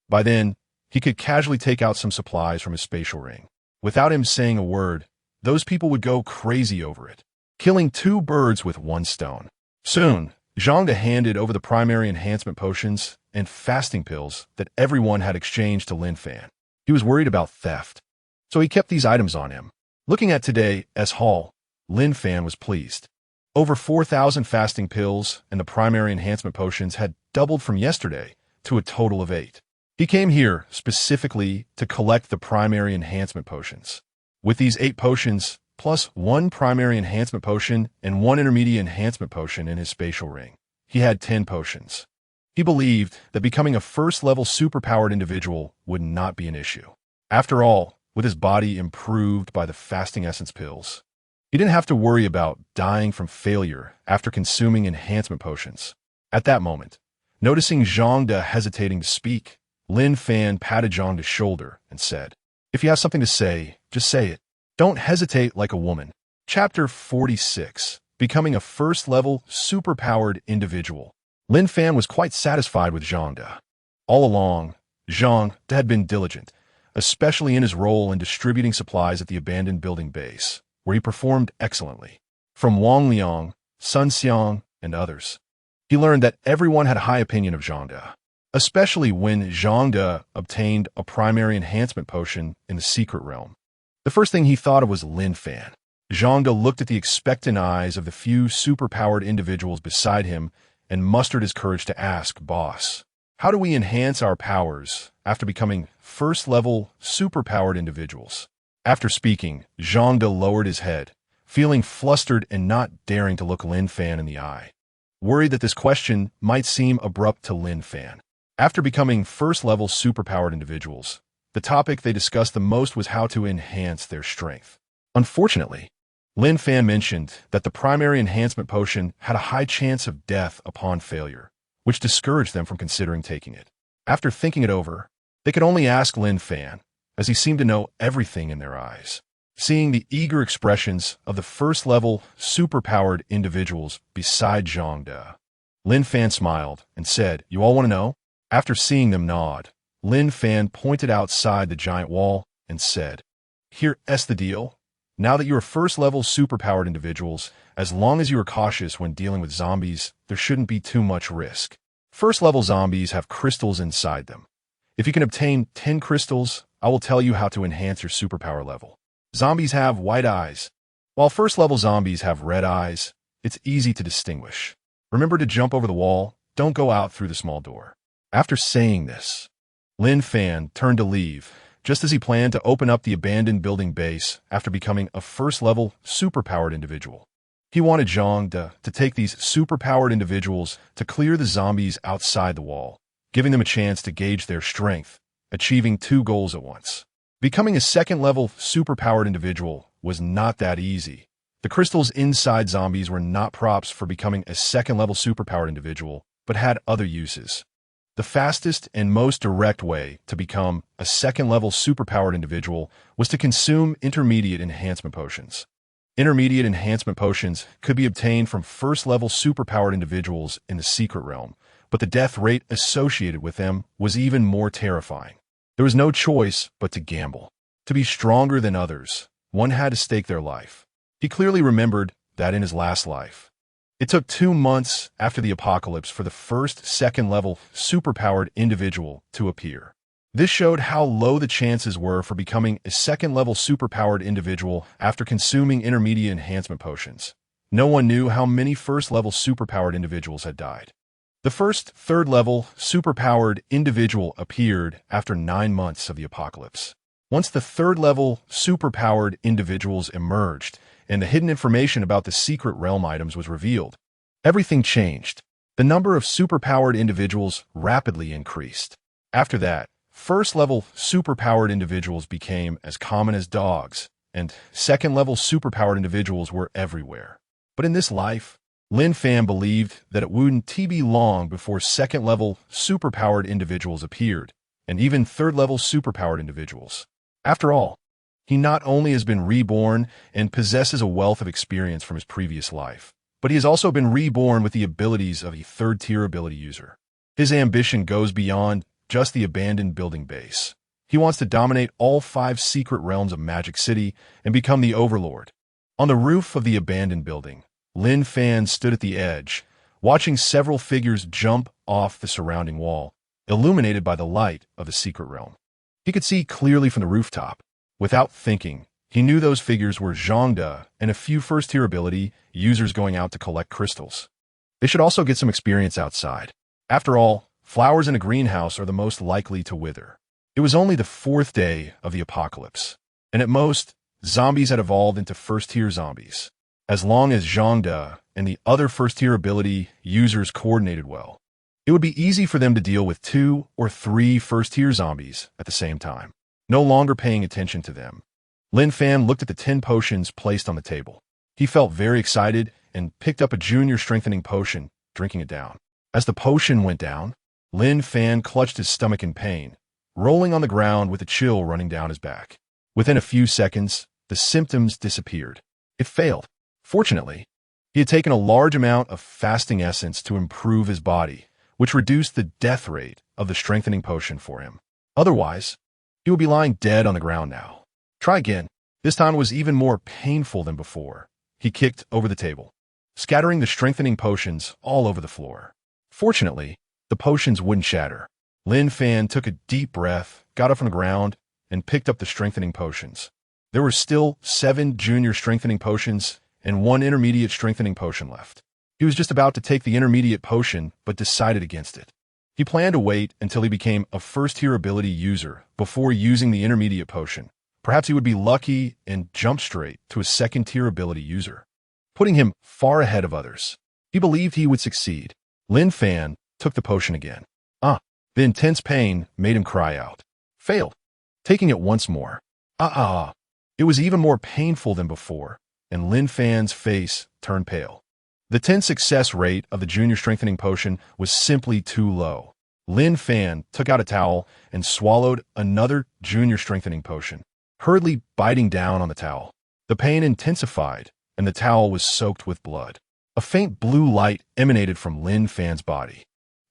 By then, he could casually take out some supplies from his spatial ring. Without him saying a word, those people would go crazy over it, killing 2 birds with 1 stone. Soon, Zhang De handed over the primary enhancement potions and fasting pills that everyone had exchanged to Lin Fan. He was worried about theft, so he kept these items on him. Looking at today's haul, Lin Fan was pleased. Over 4,000 fasting pills and the primary enhancement potions had doubled from yesterday to a total of 8. He came here specifically to collect the primary enhancement potions. With these 8 potions, plus 1 primary enhancement potion and 1 intermediate enhancement potion in his spatial ring, he had 10 potions. He believed that becoming a first-level superpowered individual would not be an issue. After all, with his body improved by the fasting essence pills, he didn't have to worry about dying from failure after consuming enhancement potions. At that moment, noticing Zhang De hesitating to speak, Lin Fan patted Zhang De's shoulder and said, "If you have something to say, just say it. Don't hesitate like a woman." Chapter 46, Becoming a First-Level Superpowered Individual. Lin Fan was quite satisfied with Zhang De. All along, Zhang De had been diligent, especially in his role in distributing supplies at the abandoned building base. where he performed excellently. From Wang Liang, Sun Xiang, and others, he learned that everyone had a high opinion of Zhang De, especially when Zhang De obtained a primary enhancement potion in the secret realm. The first thing he thought of was Lin Fan. Zhang De looked at the expectant eyes of the few superpowered individuals beside him and mustered his courage to ask, "Boss, how do we enhance our powers after becoming first-level superpowered individuals?" After speaking, Zhang De lowered his head, feeling flustered and not daring to look Lin Fan in the eye, worried that this question might seem abrupt to Lin Fan. After becoming first-level superpowered individuals, the topic they discussed the most was how to enhance their strength. Unfortunately, Lin Fan mentioned that the primary enhancement potion had a high chance of death upon failure, which discouraged them from considering taking it. After thinking it over, they could only ask Lin Fan, as he seemed to know everything in their eyes. Seeing the eager expressions of the first-level superpowered individuals beside Zhang De, Lin Fan smiled and said, "You all want to know?" After seeing them nod, Lin Fan pointed outside the giant wall and said, "Here's the deal. Now that you are first-level superpowered individuals, as long as you are cautious when dealing with zombies, there shouldn't be too much risk. First-level zombies have crystals inside them. If you can obtain 10 crystals, I will tell you how to enhance your superpower level. Zombies have white eyes, while first-level zombies have red eyes. It's easy to distinguish. Remember to jump over the wall. Don't go out through the small door." After saying this, Lin Fan turned to leave, just as he planned to open up the abandoned building base after becoming a first-level superpowered individual. He wanted Zhang De to take these superpowered individuals to clear the zombies outside the wall, giving them a chance to gauge their strength, achieving 2 goals at once. Becoming a second-level superpowered individual was not that easy. The crystals inside zombies were not props for becoming a second-level superpowered individual, but had other uses. The fastest and most direct way to become a second-level superpowered individual was to consume intermediate enhancement potions. Intermediate enhancement potions could be obtained from first-level superpowered individuals in the secret realm, but the death rate associated with them was even more terrifying. There was no choice but to gamble. To be stronger than others, one had to stake their life. He clearly remembered that in his last life. It took 2 months after the apocalypse for the first second-level superpowered individual to appear. This showed how low the chances were for becoming a second-level superpowered individual after consuming intermediate enhancement potions. No one knew how many first-level superpowered individuals had died. The first third-level superpowered individual appeared after 9 months of the apocalypse. Once the third-level superpowered individuals emerged, and the hidden information about the secret realm items was revealed, everything changed. The number of superpowered individuals rapidly increased. After that, first-level superpowered individuals became as common as dogs, and second-level superpowered individuals were everywhere. But in this life, Lin Fan believed that it wouldn't be long before second-level superpowered individuals appeared, and even third-level superpowered individuals. After all, he not only has been reborn and possesses a wealth of experience from his previous life, but he has also been reborn with the abilities of a third-tier ability user. His ambition goes beyond just the abandoned building base. He wants to dominate all 5 secret realms of Magic City and become the overlord. On the roof of the abandoned building, Lin Fan stood at the edge, watching several figures jump off the surrounding wall, illuminated by the light of the secret realm. He could see clearly from the rooftop. Without thinking, he knew those figures were Zhang De and a few first-tier ability users going out to collect crystals. They should also get some experience outside. After all, flowers in a greenhouse are the most likely to wither. It was only the 4th day of the apocalypse, and at most, zombies had evolved into first-tier zombies. As long as Zhang De and the other first-tier ability users coordinated well, it would be easy for them to deal with 2 or 3 first-tier zombies at the same time. No longer paying attention to them, Lin Fan looked at the 10 potions placed on the table. He felt very excited and picked up a junior strengthening potion, drinking it down. As the potion went down, Lin Fan clutched his stomach in pain, rolling on the ground with a chill running down his back. Within a few seconds, the symptoms disappeared. It failed. Fortunately, he had taken a large amount of fasting essence to improve his body, which reduced the death rate of the strengthening potion for him. Otherwise, he would be lying dead on the ground now. Try again. This time was even more painful than before. He kicked over the table, scattering the strengthening potions all over the floor. Fortunately, the potions wouldn't shatter. Lin Fan took a deep breath, got up from the ground, and picked up the strengthening potions. There were still 7 junior strengthening potions and 1 intermediate strengthening potion left. He was just about to take the intermediate potion, but decided against it. He planned to wait until he became a first-tier ability user before using the intermediate potion. Perhaps he would be lucky and jump straight to a second-tier ability user, putting him far ahead of others. He believed he would succeed. Lin Fan took the potion again. The intense pain made him cry out. Failed. Taking it once more. It was even more painful than before, and Lin Fan's face turned pale. The 10 success rate of the junior strengthening potion was simply too low. Lin Fan took out a towel and swallowed another junior strengthening potion, hurriedly biting down on the towel. The pain intensified, and the towel was soaked with blood. A faint blue light emanated from Lin Fan's body.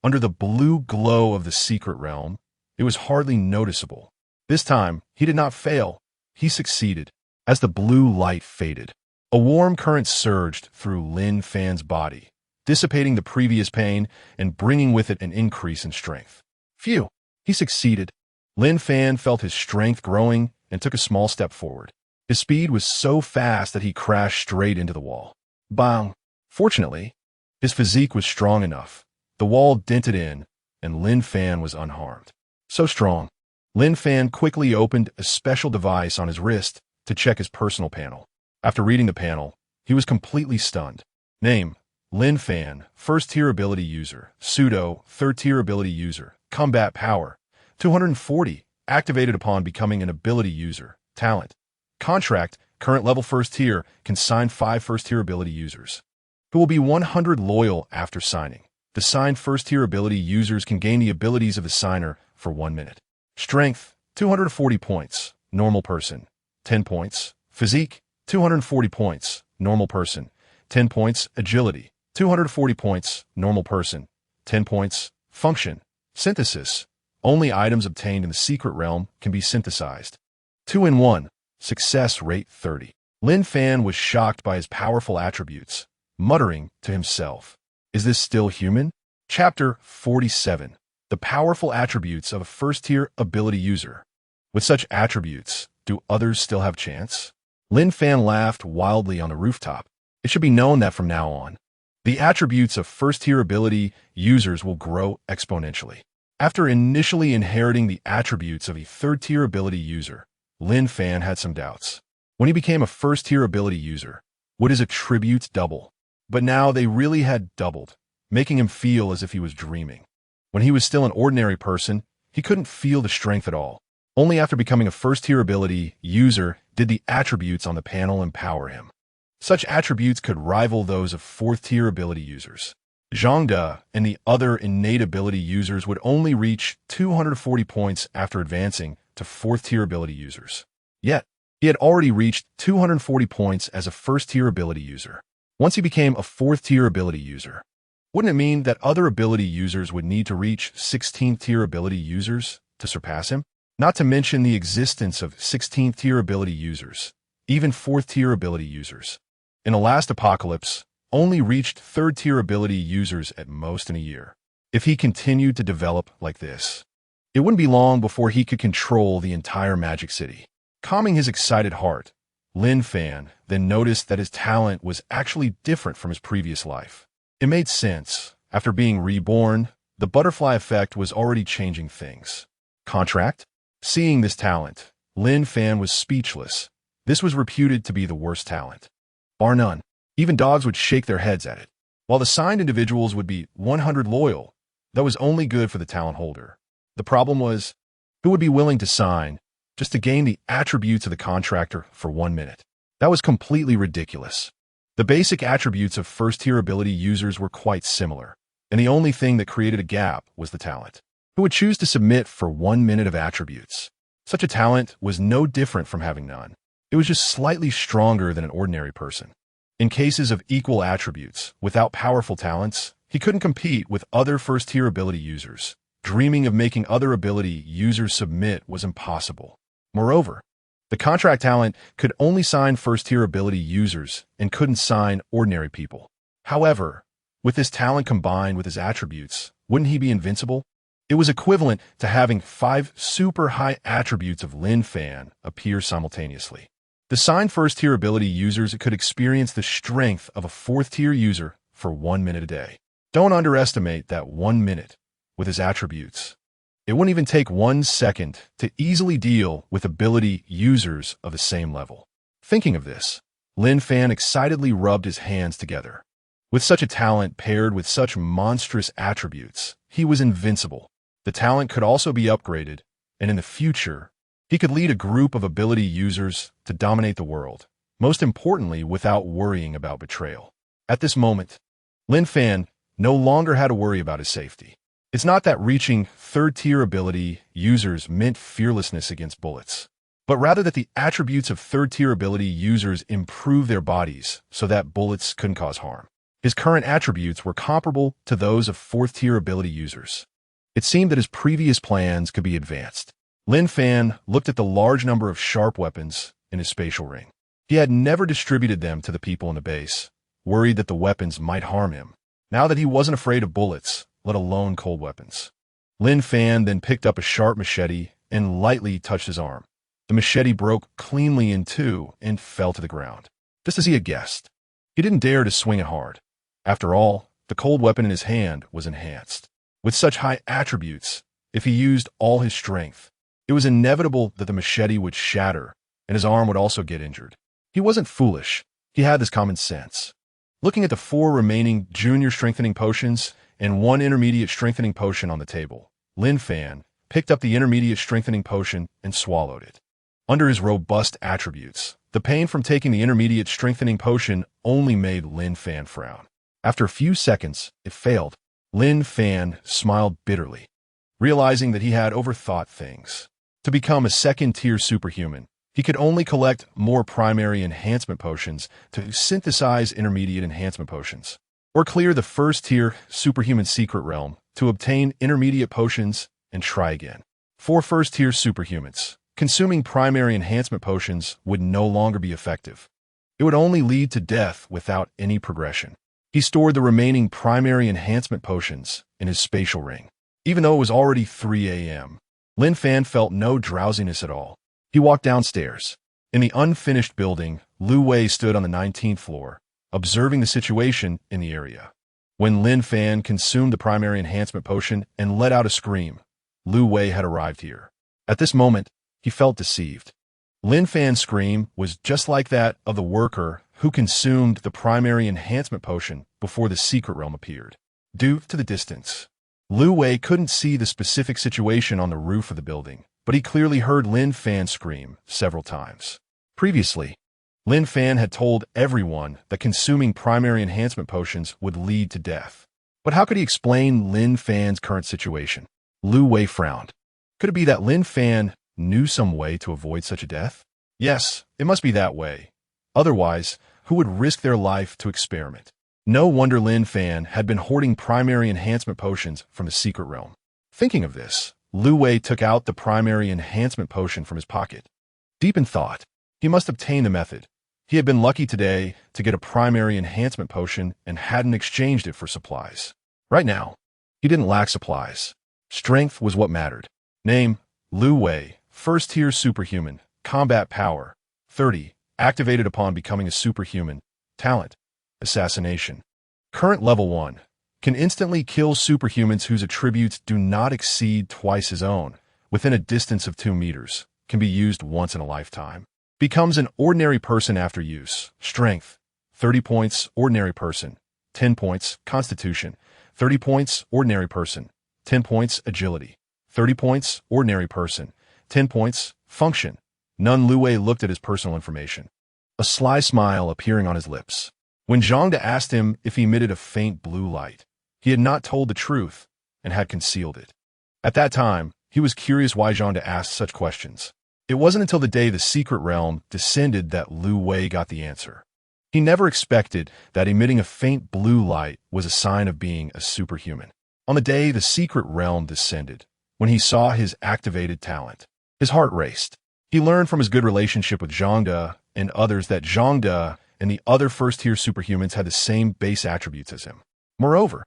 Under the blue glow of the secret realm, it was hardly noticeable. This time, he did not fail. He succeeded. As the blue light faded, a warm current surged through Lin Fan's body, dissipating the previous pain and bringing with it an increase in strength. Phew! He succeeded. Lin Fan felt his strength growing and took a small step forward. His speed was so fast that he crashed straight into the wall. Bang! Fortunately, his physique was strong enough. The wall dented in, and Lin Fan was unharmed. So strong. Lin Fan quickly opened a special device on his wrist to check his personal panel. After reading the panel, he was completely stunned. Name: Lin Fan, first-tier ability user. Pseudo, third-tier ability user. Combat power: 240, activated upon becoming an ability user. Talent: contract, current level first tier, can sign 5 first-tier ability users, who will be 100 loyal after signing. The signed first-tier ability users can gain the abilities of the signer for 1 minute. Strength: 240 points, normal person. 10 points. Physique: 240 points, normal person. 10 points. Agility: 240 points, normal person. 10 points. Function: synthesis. Only items obtained in the secret realm can be synthesized. 2-in-1. Success rate 30. Lin Fan was shocked by his powerful attributes, muttering to himself, "Is this still human?" Chapter 47. The powerful attributes of a first-tier ability user. With such attributes, do others still have chance? Lin Fan laughed wildly on the rooftop. It should be known that from now on, the attributes of first-tier ability users will grow exponentially. After initially inheriting the attributes of a third-tier ability user, Lin Fan had some doubts. When he became a first-tier ability user, would his attributes double? But now they really had doubled, making him feel as if he was dreaming. When he was still an ordinary person, he couldn't feel the strength at all. Only after becoming a first-tier ability user did the attributes on the panel empower him. Such attributes could rival those of fourth-tier ability users. Zhangde and the other innate ability users would only reach 240 points after advancing to fourth-tier ability users. Yet, he had already reached 240 points as a first-tier ability user. Once he became a fourth-tier ability user, wouldn't it mean that other ability users would need to reach 16th-tier ability users to surpass him? Not to mention the existence of 16th-tier ability users, even 4th-tier ability users. In the last apocalypse, only reached 3rd-tier ability users at most in a year. If he continued to develop like this, it wouldn't be long before he could control the entire Magic City. Calming his excited heart, Lin Fan then noticed that his talent was actually different from his previous life. It made sense. After being reborn, the butterfly effect was already changing things. Contract? Seeing this talent, Lin Fan was speechless. This was reputed to be the worst talent, bar none. Even dogs would shake their heads at it. While the signed individuals would be 100 loyal, that was only good for the talent holder. The problem was, who would be willing to sign just to gain the attributes of the contractor for 1 minute? That was completely ridiculous. The basic attributes of first-tier ability users were quite similar, and the only thing that created a gap was the talent. Who would choose to submit for 1 minute of attributes? Such a talent was no different from having none. It was just slightly stronger than an ordinary person. In cases of equal attributes, without powerful talents, he couldn't compete with other first-tier ability users. Dreaming of making other ability users submit was impossible. Moreover, The contract talent could only sign first-tier ability users and couldn't sign ordinary people. However, with this talent combined with his attributes, wouldn't he be invincible? It was equivalent to having 5 super high attributes of Lin Fan appear simultaneously. The signed first-tier ability users could experience the strength of a 4th-tier user for 1 minute a day. Don't underestimate that 1 minute with his attributes. It wouldn't even take 1 second to easily deal with ability users of the same level. Thinking of this, Lin Fan excitedly rubbed his hands together. With such a talent paired with such monstrous attributes, he was invincible. The talent could also be upgraded, and in the future, he could lead a group of ability users to dominate the world, most importantly without worrying about betrayal. At this moment, Lin Fan no longer had to worry about his safety. It's not that reaching 3rd-tier ability users meant fearlessness against bullets, but rather that the attributes of 3rd-tier ability users improve their bodies so that bullets couldn't cause harm. His current attributes were comparable to those of 4th-tier ability users. It seemed that his previous plans could be advanced. Lin Fan looked at the large number of sharp weapons in his spatial ring. He had never distributed them to the people in the base, worried that the weapons might harm him. Now that he wasn't afraid of bullets, let alone cold weapons. Lin Fan then picked up a sharp machete and lightly touched his arm. The machete broke cleanly in 2 and fell to the ground, just as he had guessed. He didn't dare to swing it hard. After all, the cold weapon in his hand was enhanced. With such high attributes, if he used all his strength, it was inevitable that the machete would shatter and his arm would also get injured. He wasn't foolish. He had this common sense. Looking at the 4 remaining junior strengthening potions and 1 intermediate strengthening potion on the table, Lin Fan picked up the intermediate strengthening potion and swallowed it. Under his robust attributes, the pain from taking the intermediate strengthening potion only made Lin Fan frown. After a few seconds, it failed. Lin Fan smiled bitterly, realizing that he had overthought things. To become a 2nd-tier superhuman, he could only collect more primary enhancement potions to synthesize intermediate enhancement potions, or clear the 1st-tier superhuman secret realm to obtain intermediate potions and try again. For 1st-tier superhumans, consuming primary enhancement potions would no longer be effective. It would only lead to death without any progression. He stored the remaining primary enhancement potions in his spatial ring. Even though it was already 3 a.m., Lin Fan felt no drowsiness at all. He walked downstairs. In the unfinished building, Lu Wei stood on the 19th floor, observing the situation in the area. When Lin Fan consumed the primary enhancement potion and let out a scream, Lu Wei had arrived here. At this moment, he felt deceived. Lin Fan's scream was just like that of the worker who consumed the primary enhancement potion before the secret realm appeared. Due to the distance, Lu Wei couldn't see the specific situation on the roof of the building, but he clearly heard Lin Fan scream several times. Previously, Lin Fan had told everyone that consuming primary enhancement potions would lead to death. But how could he explain Lin Fan's current situation? Lu Wei frowned. Could it be that Lin Fan knew some way to avoid such a death? Yes, it must be that way. Otherwise, who would risk their life to experiment? No wonder Lin Fan had been hoarding primary enhancement potions from the secret realm. Thinking of this, Lu Wei took out the primary enhancement potion from his pocket. Deep in thought, he must obtain the method. He had been lucky today to get a primary enhancement potion and hadn't exchanged it for supplies. Right now, he didn't lack supplies. Strength was what mattered. Name, Lu Wei, 1st-tier superhuman, combat power, 30, activated upon becoming a superhuman, talent, assassination. Current level 1, can instantly kill superhumans whose attributes do not exceed twice his own, within a distance of 2 meters, can be used once in a lifetime. Becomes an ordinary person after use. Strength, 30 points, ordinary person, 10 points, constitution, 30 points, ordinary person, 10 points, agility, 30 points, ordinary person, 10 points, function. None. Lu Wei looked at his personal information, a sly smile appearing on his lips. When Zhangde asked him if he emitted a faint blue light, he had not told the truth and had concealed it. At that time, he was curious why Zhangde asked such questions. It wasn't until the day the secret realm descended that Lu Wei got the answer. He never expected that emitting a faint blue light was a sign of being a superhuman. On the day the secret realm descended, when he saw his activated talent, his heart raced. He learned from his good relationship with Zhangde and others that Zhangde and the other first-tier superhumans had the same base attributes as him. Moreover,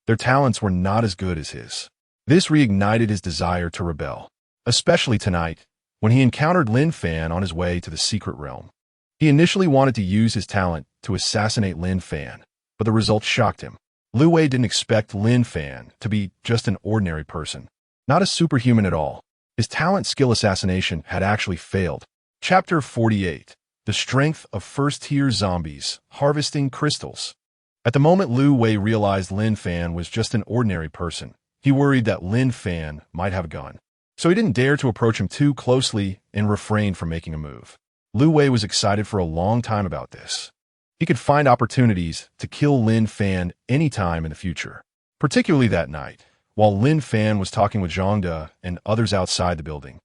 their talents were not as good as his. This reignited his desire to rebel, especially tonight, when he encountered Lin Fan on his way to the secret realm. He initially wanted to use his talent to assassinate Lin Fan, but the result shocked him. Lu Wei didn't expect Lin Fan to be just an ordinary person, not a superhuman at all. His talent skill assassination had actually failed. Chapter 48. The Strength of First-Tier Zombies, Harvesting Crystals. At the moment Lu Wei realized Lin Fan was just an ordinary person, he worried that Lin Fan might have a gun. So he didn't dare to approach him too closely and refrained from making a move. Lu Wei was excited for a long time about this. He could find opportunities to kill Lin Fan anytime in the future, particularly that night, while Lin Fan was talking with Zhangde and others outside the building.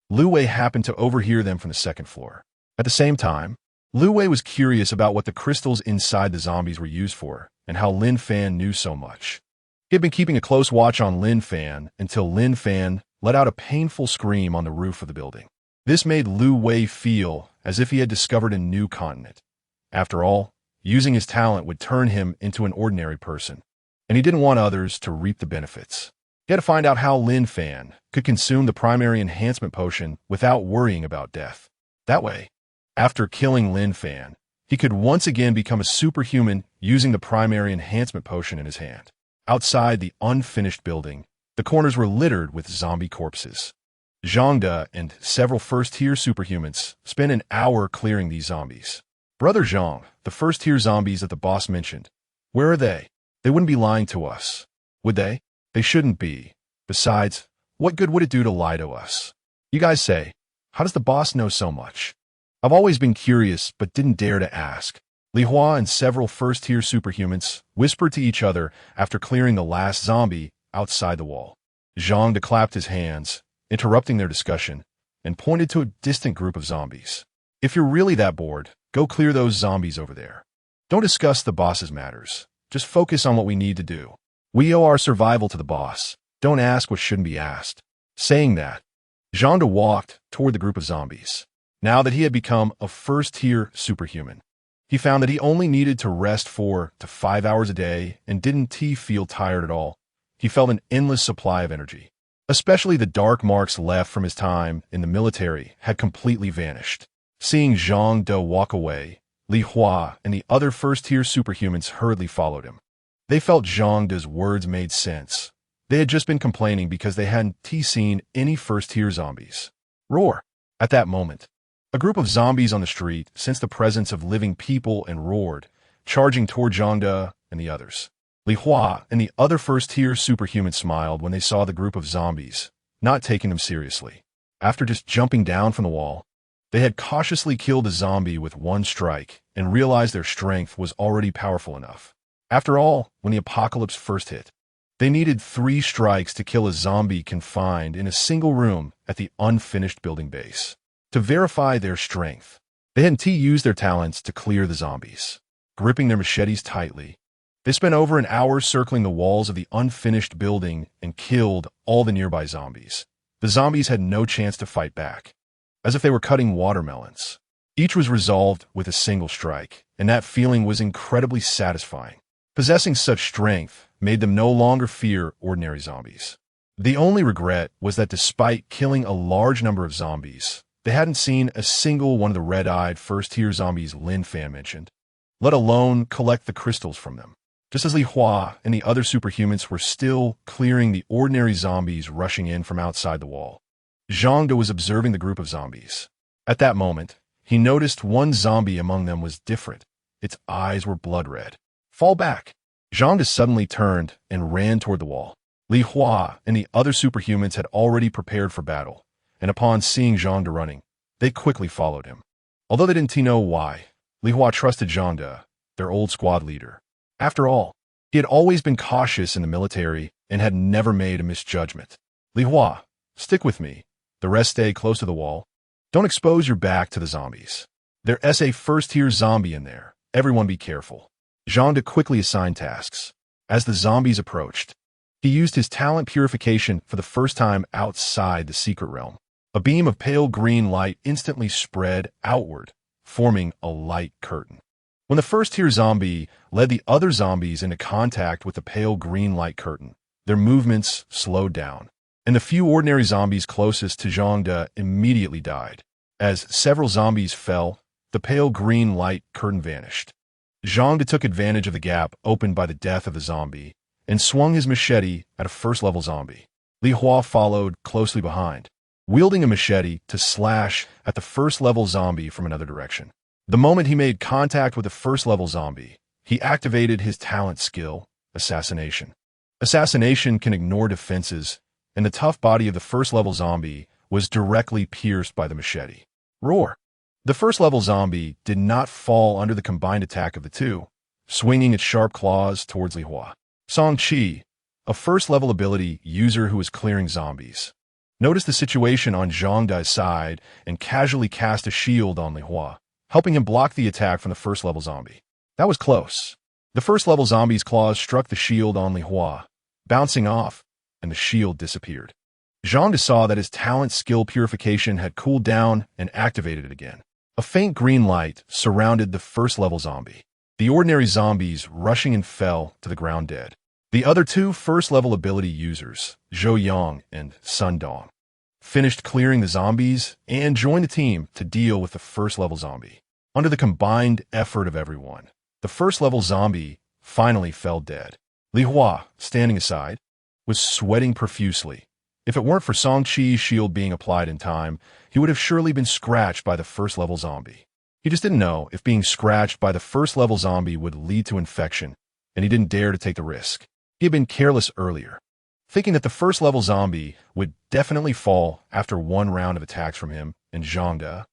Lu Wei happened to overhear them from the second floor. At the same time, Lu Wei was curious about what the crystals inside the zombies were used for and how Lin Fan knew so much. He had been keeping a close watch on Lin Fan until Lin Fan let out a painful scream on the roof of the building. This made Lu Wei feel as if he had discovered a new continent. After all, using his talent would turn him into an ordinary person, and he didn't want others to reap the benefits. He had to find out how Lin Fan could consume the primary enhancement potion without worrying about death. That way, after killing Lin Fan, he could once again become a superhuman using the primary enhancement potion in his hand. Outside the unfinished building, the corners were littered with zombie corpses. Zhangde and several first-tier superhumans spent an hour clearing these zombies. Brother Zhang, the first-tier zombies that the boss mentioned, where are they? They wouldn't be lying to us, would they? They shouldn't be. Besides, what good would it do to lie to us? You guys say, how does the boss know so much? I've always been curious but didn't dare to ask. Li Hua and several first-tier superhumans whispered to each other after clearing the last zombie outside the wall. Zhang clapped his hands, interrupting their discussion, and pointed to a distant group of zombies. If you're really that bored, go clear those zombies over there. Don't discuss the boss's matters. Just focus on what we need to do. We owe our survival to the boss. Don't ask what shouldn't be asked. Saying that, Zhang walked toward the group of zombies. Now that he had become a first-tier superhuman, he found that he only needed to rest 4 to 5 hours a day and didn't feel tired at all. He felt an endless supply of energy. Especially the dark marks left from his time in the military had completely vanished. Seeing Zhang walk away, Li Hua and the other first-tier superhumans hurriedly followed him. They felt Zhang's words made sense. They had just been complaining because they hadn't seen any first-tier zombies. Roar! At that moment, a group of zombies on the street sensed the presence of living people and roared, charging toward Zhangde and the others. Li Hua and the other first-tier superhumans smiled when they saw the group of zombies, not taking them seriously. After just jumping down from the wall, they had cautiously killed a zombie with one strike and realized their strength was already powerful enough. After all, when the apocalypse first hit, they needed 3 strikes to kill a zombie confined in a single room at the unfinished building base. To verify their strength, they had used their talents to clear the zombies. Gripping their machetes tightly, they spent over an hour circling the walls of the unfinished building and killed all the nearby zombies. The zombies had no chance to fight back, as if they were cutting watermelons. Each was resolved with a single strike, and that feeling was incredibly satisfying. Possessing such strength made them no longer fear ordinary zombies. The only regret was that despite killing a large number of zombies, they hadn't seen a single one of the red-eyed first-tier zombies Lin Fan mentioned, let alone collect the crystals from them. Just as Li Hua and the other superhumans were still clearing the ordinary zombies rushing in from outside the wall, Zhangde was observing the group of zombies. At that moment, he noticed one zombie among them was different. Its eyes were blood red. Fall back! Zhangde suddenly turned and ran toward the wall. Li Hua and the other superhumans had already prepared for battle, and upon seeing Zhangde running, they quickly followed him. Although they didn't know why, Li Hua trusted Zhangde, their old squad leader. After all, he had always been cautious in the military and had never made a misjudgment. Li Hua, stick with me. The rest stay close to the wall. Don't expose your back to the zombies. There's a first-tier zombie in there. Everyone be careful. Zhangde quickly assigned tasks. As the zombies approached, he used his talent purification for the first time outside the secret realm. A beam of pale green light instantly spread outward, forming a light curtain. When the first-tier zombie led the other zombies into contact with the pale green light curtain, their movements slowed down, and the few ordinary zombies closest to Zhangde immediately died. As several zombies fell, the pale green light curtain vanished. Zhangde took advantage of the gap opened by the death of the zombie and swung his machete at a first-level zombie. Li Hua followed closely behind, wielding a machete to slash at the first-level zombie from another direction. The moment he made contact with the first-level zombie, he activated his talent skill, Assassination. Assassination can ignore defenses, and the tough body of the first-level zombie was directly pierced by the machete. Roar! The first-level zombie did not fall under the combined attack of the two, swinging its sharp claws towards Li Hua. Song Qi, a first-level ability user who was clearing zombies, noticed the situation on Zhangde's side and casually cast a shield on Li Hua, helping him block the attack from the first-level zombie. That was close. The first-level zombie's claws struck the shield on Li Hua, bouncing off, and the shield disappeared. Zhangde saw that his talent skill purification had cooled down and activated it again. A faint green light surrounded the first-level zombie. The ordinary zombies rushing and fell to the ground dead. The other two first-level ability users, Zhou Yang and Sun Dong, finished clearing the zombies and joined the team to deal with the first-level zombie. Under the combined effort of everyone, the first-level zombie finally fell dead. Li Hua, standing aside, was sweating profusely. If it weren't for Song Qi's shield being applied in time, he would have surely been scratched by the first-level zombie. He just didn't know if being scratched by the first-level zombie would lead to infection, and he didn't dare to take the risk. He had been careless earlier, thinking that the first-level zombie would definitely fall after one round of attacks from him and Zhangde.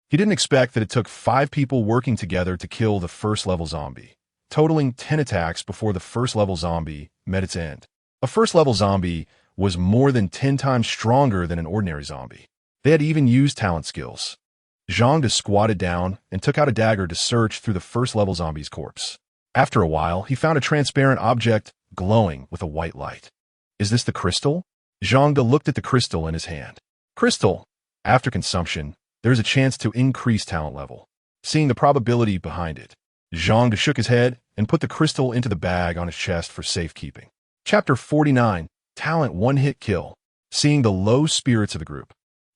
He didn't expect that it took 5 people working together to kill the first-level zombie, totaling 10 attacks before the first-level zombie met its end. A first-level zombie was more than 10 times stronger than an ordinary zombie. They had even used talent skills. Zhangde squatted down and took out a dagger to search through the first-level zombie's corpse. After a while, he found a transparent object glowing with a white light. Is this the crystal? Zhangde looked at the crystal in his hand. Crystal. After consumption, there is a chance to increase talent level. Seeing the probability behind it, Zhangde shook his head and put the crystal into the bag on his chest for safekeeping. Chapter 49, Talent One-Hit Kill. Seeing the low spirits of the group,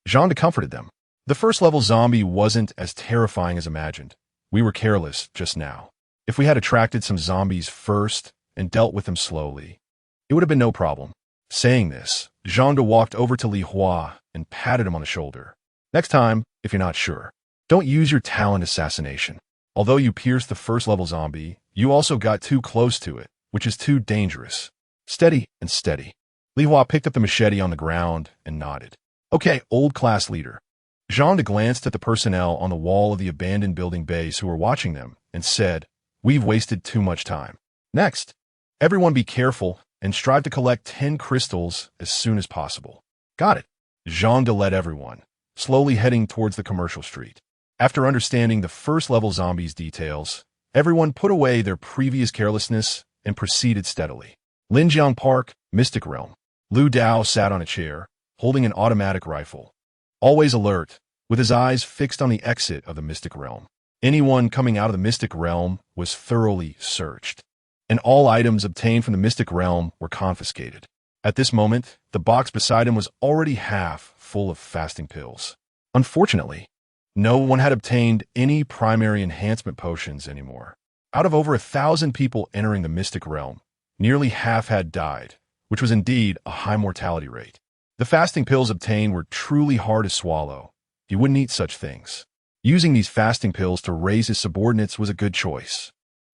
Zhangde comforted them. The first-level zombie wasn't as terrifying as imagined. We were careless just now. If we had attracted some zombies first and dealt with them slowly, it would have been no problem. Saying this, Zhangde walked over to Li Hua and patted him on the shoulder. Next time, if you're not sure, don't use your talent Assassination. Although you pierced the first-level zombie, you also got too close to it, which is too dangerous. Steady and steady. Li Hua picked up the machete on the ground and nodded. Okay, old class leader. Zhangde glanced at the personnel on the wall of the abandoned building base who were watching them and said, We've wasted too much time. Next, everyone be careful and strive to collect 10 crystals as soon as possible. Got it. Zhangde led everyone, slowly heading towards the commercial street. After understanding the first-level zombies' details, everyone put away their previous carelessness and proceeded steadily. Linjiang Park, Mystic Realm. Lu Dao sat on a chair, holding an automatic rifle, always alert, with his eyes fixed on the exit of the Mystic Realm. Anyone coming out of the Mystic Realm was thoroughly searched, and all items obtained from the Mystic Realm were confiscated. At this moment, the box beside him was already half full of fasting pills. Unfortunately, no one had obtained any primary enhancement potions anymore. Out of over 1,000 people entering the Mystic Realm, nearly half had died, which was indeed a high mortality rate. The fasting pills obtained were truly hard to swallow. He wouldn't eat such things. Using these fasting pills to raise his subordinates was a good choice.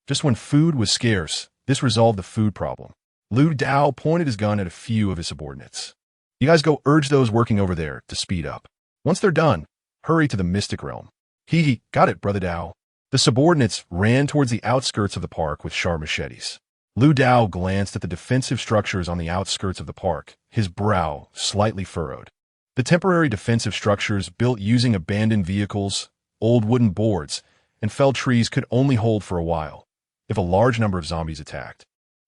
Just when food was scarce, this resolved the food problem. Lu Dao pointed his gun at a few of his subordinates. You guys go urge those working over there to speed up. Once they're done, hurry to the Mystic Realm. He got it, Brother Dao. The subordinates ran towards the outskirts of the park with sharp machetes. Lu Dao glanced at the defensive structures on the outskirts of the park, his brow slightly furrowed. The temporary defensive structures built using abandoned vehicles, old wooden boards, and felled trees could only hold for a while. If a large number of zombies attacked,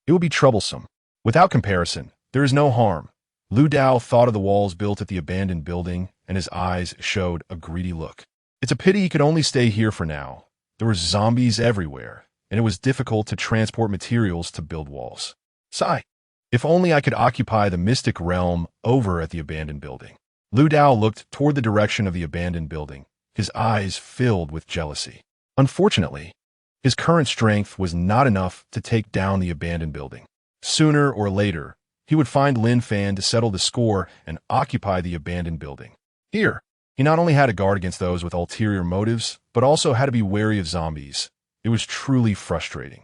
it would be troublesome. Without comparison, there is no harm. Lu Dao thought of the walls built at the abandoned building, and his eyes showed a greedy look. It's a pity he could only stay here for now. There were zombies everywhere, and it was difficult to transport materials to build walls. Sigh. If only I could occupy the mystic realm over at the abandoned building. Lu Dao looked toward the direction of the abandoned building, his eyes filled with jealousy. Unfortunately, his current strength was not enough to take down the abandoned building. Sooner or later, he would find Lin Fan to settle the score and occupy the abandoned building. Here, he not only had to guard against those with ulterior motives, but also had to be wary of zombies. It was truly frustrating.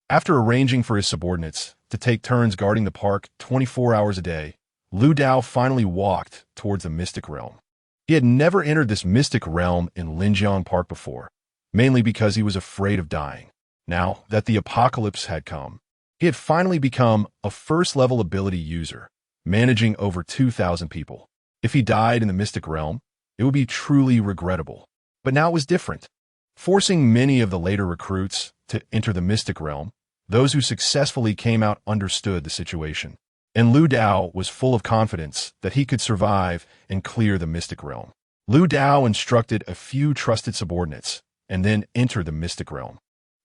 After arranging for his subordinates to take turns guarding the park 24 hours a day, Lu Dao finally walked towards the mystic realm. He had never entered this mystic realm in Linjiang Park before, mainly because he was afraid of dying. Now that the apocalypse had come, he had finally become a first-level ability user, managing over 2,000 people. If he died in the mystic realm, it would be truly regrettable. But now it was different. Forcing many of the later recruits to enter the mystic realm, those who successfully came out understood the situation. And Lu Dao was full of confidence that he could survive and clear the mystic realm. Lu Dao instructed a few trusted subordinates and then entered the mystic realm.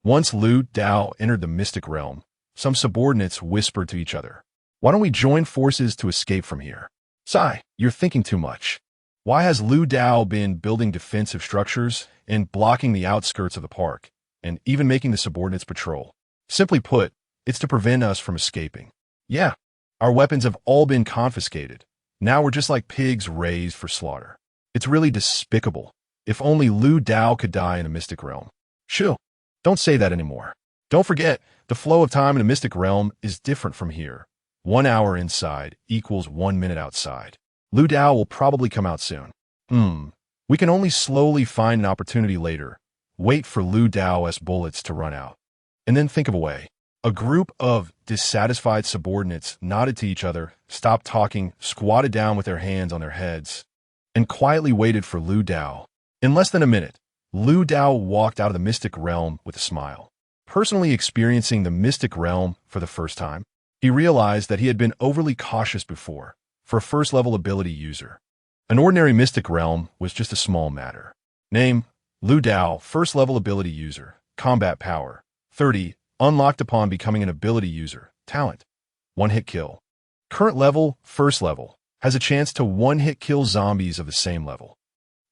Once Lu Dao entered the mystic realm, some subordinates whispered to each other, "Why don't we join forces to escape from here?" "Sigh, you're thinking too much. Why has Lu Dao been building defensive structures and blocking the outskirts of the park, and even making the subordinates patrol? Simply put, it's to prevent us from escaping. Yeah, our weapons have all been confiscated. Now we're just like pigs raised for slaughter. It's really despicable. If only Lu Dao could die in the mystic realm." "Shoo, don't say that anymore. Don't forget, the flow of time in the mystic realm is different from here. 1 hour inside equals 1 minute outside. Lu Dao will probably come out soon. We can only slowly find an opportunity later. Wait for Lu Dao's bullets to run out, and then think of a way." A group of dissatisfied subordinates nodded to each other, stopped talking, squatted down with their hands on their heads, and quietly waited for Lu Dao. In less than a minute, Lu Dao walked out of the mystic realm with a smile. Personally experiencing the mystic realm for the first time, he realized that he had been overly cautious before for a first-level ability user. An ordinary mystic realm was just a small matter. Name: Lu Dao, first-level ability user. Combat power: 30, unlocked upon becoming an ability user. Talent: one-hit kill. Current level: first level. Has a chance to one-hit kill zombies of the same level.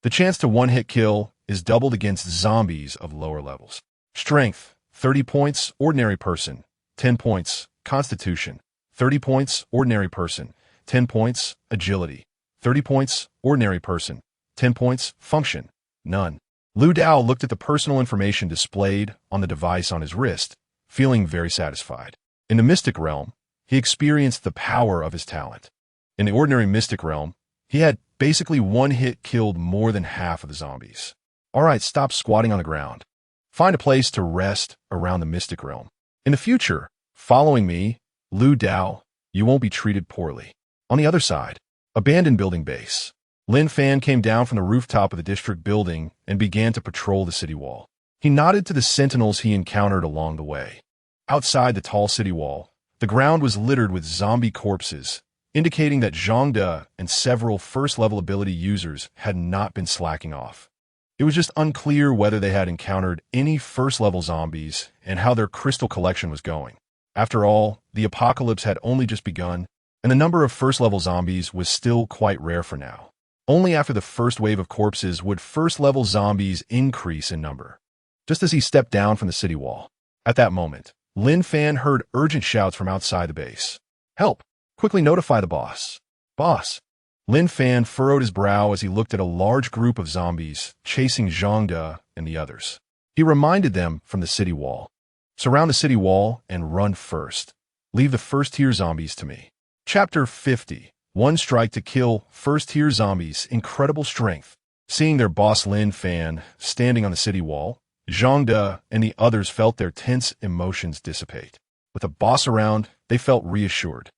The chance to one-hit kill is doubled against zombies of lower levels. Strength: 30 points, ordinary person. 10 points, constitution. 30 points, ordinary person. 10 points, agility. 30 points, ordinary person. 10 points, function. None. Lu Dao looked at the personal information displayed on the device on his wrist, feeling very satisfied. In the mystic realm, he experienced the power of his talent. In the ordinary mystic realm, he had basically one hit killed more than half of the zombies. All right, stop squatting on the ground. Find a place to rest around the mystic realm. In the future, following me, Lu Dao, you won't be treated poorly. On the other side, abandoned building base. Lin Fan came down from the rooftop of the district building and began to patrol the city wall. He nodded to the sentinels he encountered along the way. Outside the tall city wall, the ground was littered with zombie corpses, indicating that Zhang De and several first-level ability users had not been slacking off. It was just unclear whether they had encountered any first-level zombies and how their crystal collection was going. After all, the apocalypse had only just begun, and the number of first-level zombies was still quite rare for now. Only after the first wave of corpses would first-level zombies increase in number. Just as he stepped down from the city wall. At that moment, Lin Fan heard urgent shouts from outside the base. "Help! Quickly notify the boss." "Boss!" Lin Fan furrowed his brow as he looked at a large group of zombies chasing Zhang De and the others. He reminded them from the city wall. "Surround the city wall and run first. Leave the first-tier zombies to me." Chapter 50. One strike to kill first-tier zombies. Incredible strength. Seeing their boss Lin Fan standing on the city wall, Zhang De and the others felt their tense emotions dissipate. With the boss around, they felt reassured.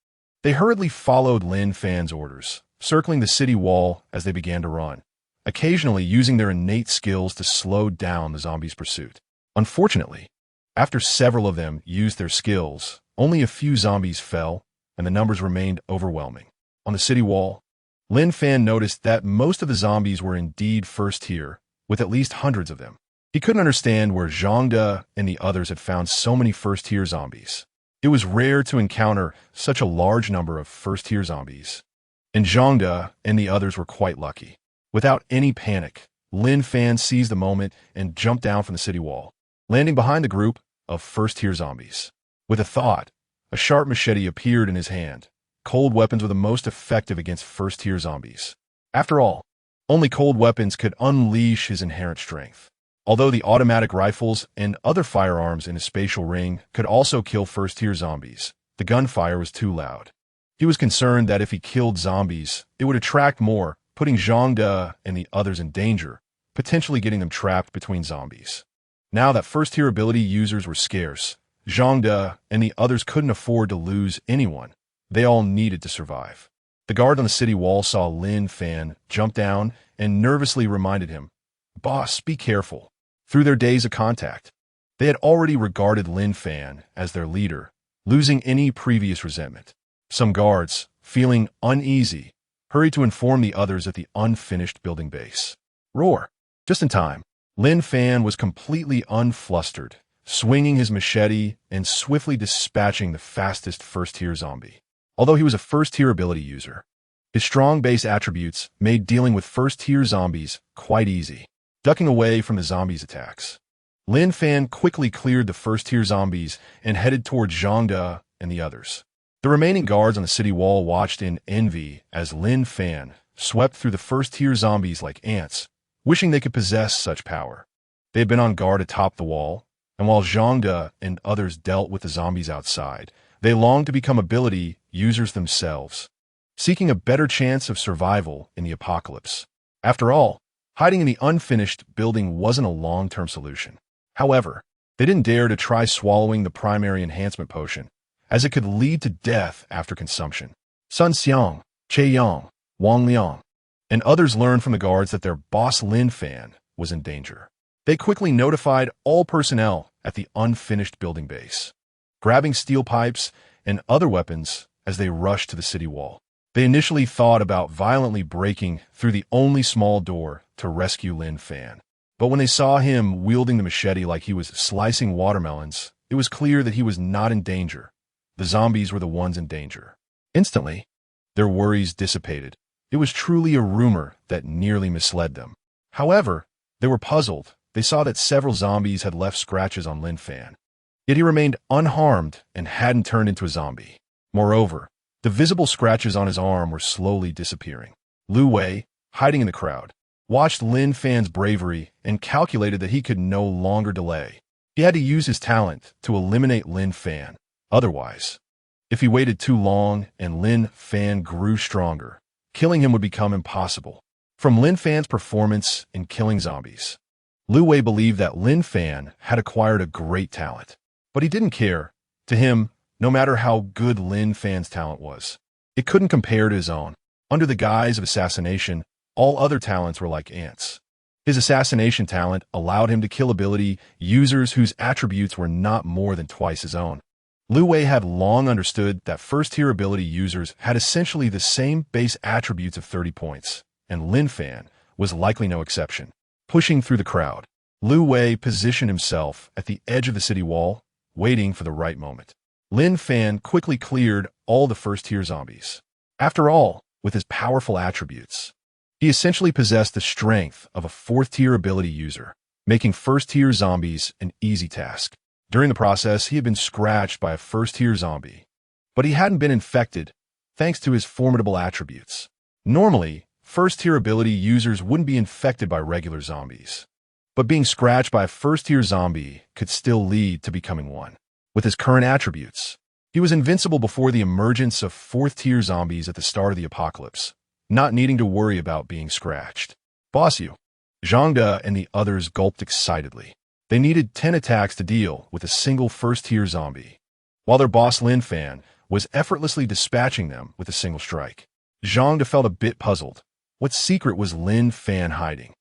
They hurriedly followed Lin Fan's orders, circling the city wall as they began to run, occasionally using their innate skills to slow down the zombies' pursuit. Unfortunately, after several of them used their skills, only a few zombies fell, and the numbers remained overwhelming. On the city wall, Lin Fan noticed that most of the zombies were indeed first tier, with at least hundreds of them. He couldn't understand where Zhangde and the others had found so many first-tier zombies. It was rare to encounter such a large number of first-tier zombies, and Zhangde and the others were quite lucky. Without any panic, Lin Fan seized the moment and jumped down from the city wall, landing behind the group of first-tier zombies. With a thought, a sharp machete appeared in his hand. Cold weapons were the most effective against first-tier zombies. After all, only cold weapons could unleash his inherent strength. Although the automatic rifles and other firearms in a spatial ring could also kill first-tier zombies, the gunfire was too loud. He was concerned that if he killed zombies, it would attract more, putting Zhangde and the others in danger, potentially getting them trapped between zombies. Now that first-tier ability users were scarce, Zhangde and the others couldn't afford to lose anyone. They all needed to survive. The guard on the city wall saw Lin Fan jump down and nervously reminded him, "Boss, be careful." Through their days of contact, they had already regarded Lin Fan as their leader, losing any previous resentment. Some guards, feeling uneasy, hurried to inform the others at the unfinished building base. Roar! Just in time, Lin Fan was completely unflustered, swinging his machete and swiftly dispatching the fastest first-tier zombie. Although he was a first-tier ability user, his strong base attributes made dealing with first-tier zombies quite easy. Ducking away from the zombies' attacks, Lin Fan quickly cleared the first-tier zombies and headed towards Zhangde and the others. The remaining guards on the city wall watched in envy as Lin Fan swept through the first-tier zombies like ants, wishing they could possess such power. They had been on guard atop the wall, and while Zhangde and others dealt with the zombies outside, they longed to become ability users themselves, seeking a better chance of survival in the apocalypse. After all, hiding in the unfinished building wasn't a long-term solution. However, they didn't dare to try swallowing the primary enhancement potion, as it could lead to death after consumption. Sun Xiang, Che Yang, Wang Liang, and others learned from the guards that their boss Lin Fan was in danger. They quickly notified all personnel at the unfinished building base, grabbing steel pipes and other weapons as they rushed to the city wall. They initially thought about violently breaking through the only small door to rescue Lin Fan. But when they saw him wielding the machete like he was slicing watermelons, it was clear that he was not in danger. The zombies were the ones in danger. Instantly, their worries dissipated. It was truly a rumor that nearly misled them. However, they were puzzled. They saw that several zombies had left scratches on Lin Fan. Yet he remained unharmed and hadn't turned into a zombie. Moreover, the visible scratches on his arm were slowly disappearing. Lu Wei, hiding in the crowd, watched Lin Fan's bravery and calculated that he could no longer delay. He had to use his talent to eliminate Lin Fan. Otherwise, if he waited too long and Lin Fan grew stronger, killing him would become impossible. From Lin Fan's performance in killing zombies, Lu Wei believed that Lin Fan had acquired a great talent. But he didn't care. To him, no matter how good Lin Fan's talent was, it couldn't compare to his own. Under the guise of assassination, all other talents were like ants. His assassination talent allowed him to kill ability users whose attributes were not more than twice his own. Lu Wei had long understood that first-tier ability users had essentially the same base attributes of 30 points, and Lin Fan was likely no exception. Pushing through the crowd, Lu Wei positioned himself at the edge of the city wall, waiting for the right moment. Lin Fan quickly cleared all the first-tier zombies. After all, with his powerful attributes, he essentially possessed the strength of a fourth-tier ability user, making first-tier zombies an easy task. During the process, he had been scratched by a first-tier zombie, but he hadn't been infected thanks to his formidable attributes. Normally, first-tier ability users wouldn't be infected by regular zombies, but being scratched by a first-tier zombie could still lead to becoming one. With his current attributes, he was invincible before the emergence of fourth-tier zombies at the start of the apocalypse, not needing to worry about being scratched. Boss you. Zhangde and the others gulped excitedly. They needed 10 attacks to deal with a single first-tier zombie, while their boss Lin Fan was effortlessly dispatching them with a single strike. Zhangde felt a bit puzzled. What secret was Lin Fan hiding?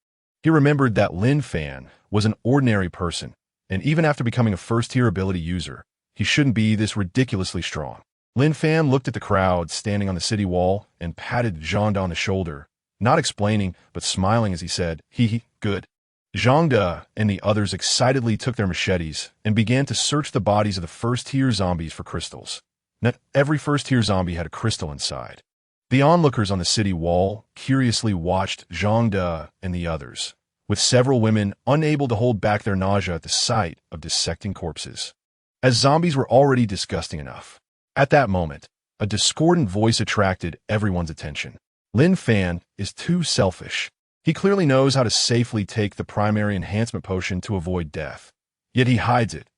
He remembered that Lin Fan was an ordinary person, and even after becoming a first-tier ability user, he shouldn't be this ridiculously strong. Lin Fan looked at the crowd standing on the city wall and patted Zhang De on the shoulder, not explaining but smiling as he said, "Hee, good." Zhang De and the others excitedly took their machetes and began to search the bodies of the first-tier zombies for crystals. Not every first-tier zombie had a crystal inside. The onlookers on the city wall curiously watched Zhang De and the others, with several women unable to hold back their nausea at the sight of dissecting corpses. As zombies were already disgusting enough. At that moment, a discordant voice attracted everyone's attention. Lin Fan is too selfish. He clearly knows how to safely take the primary enhancement potion to avoid death. Yet he hides it,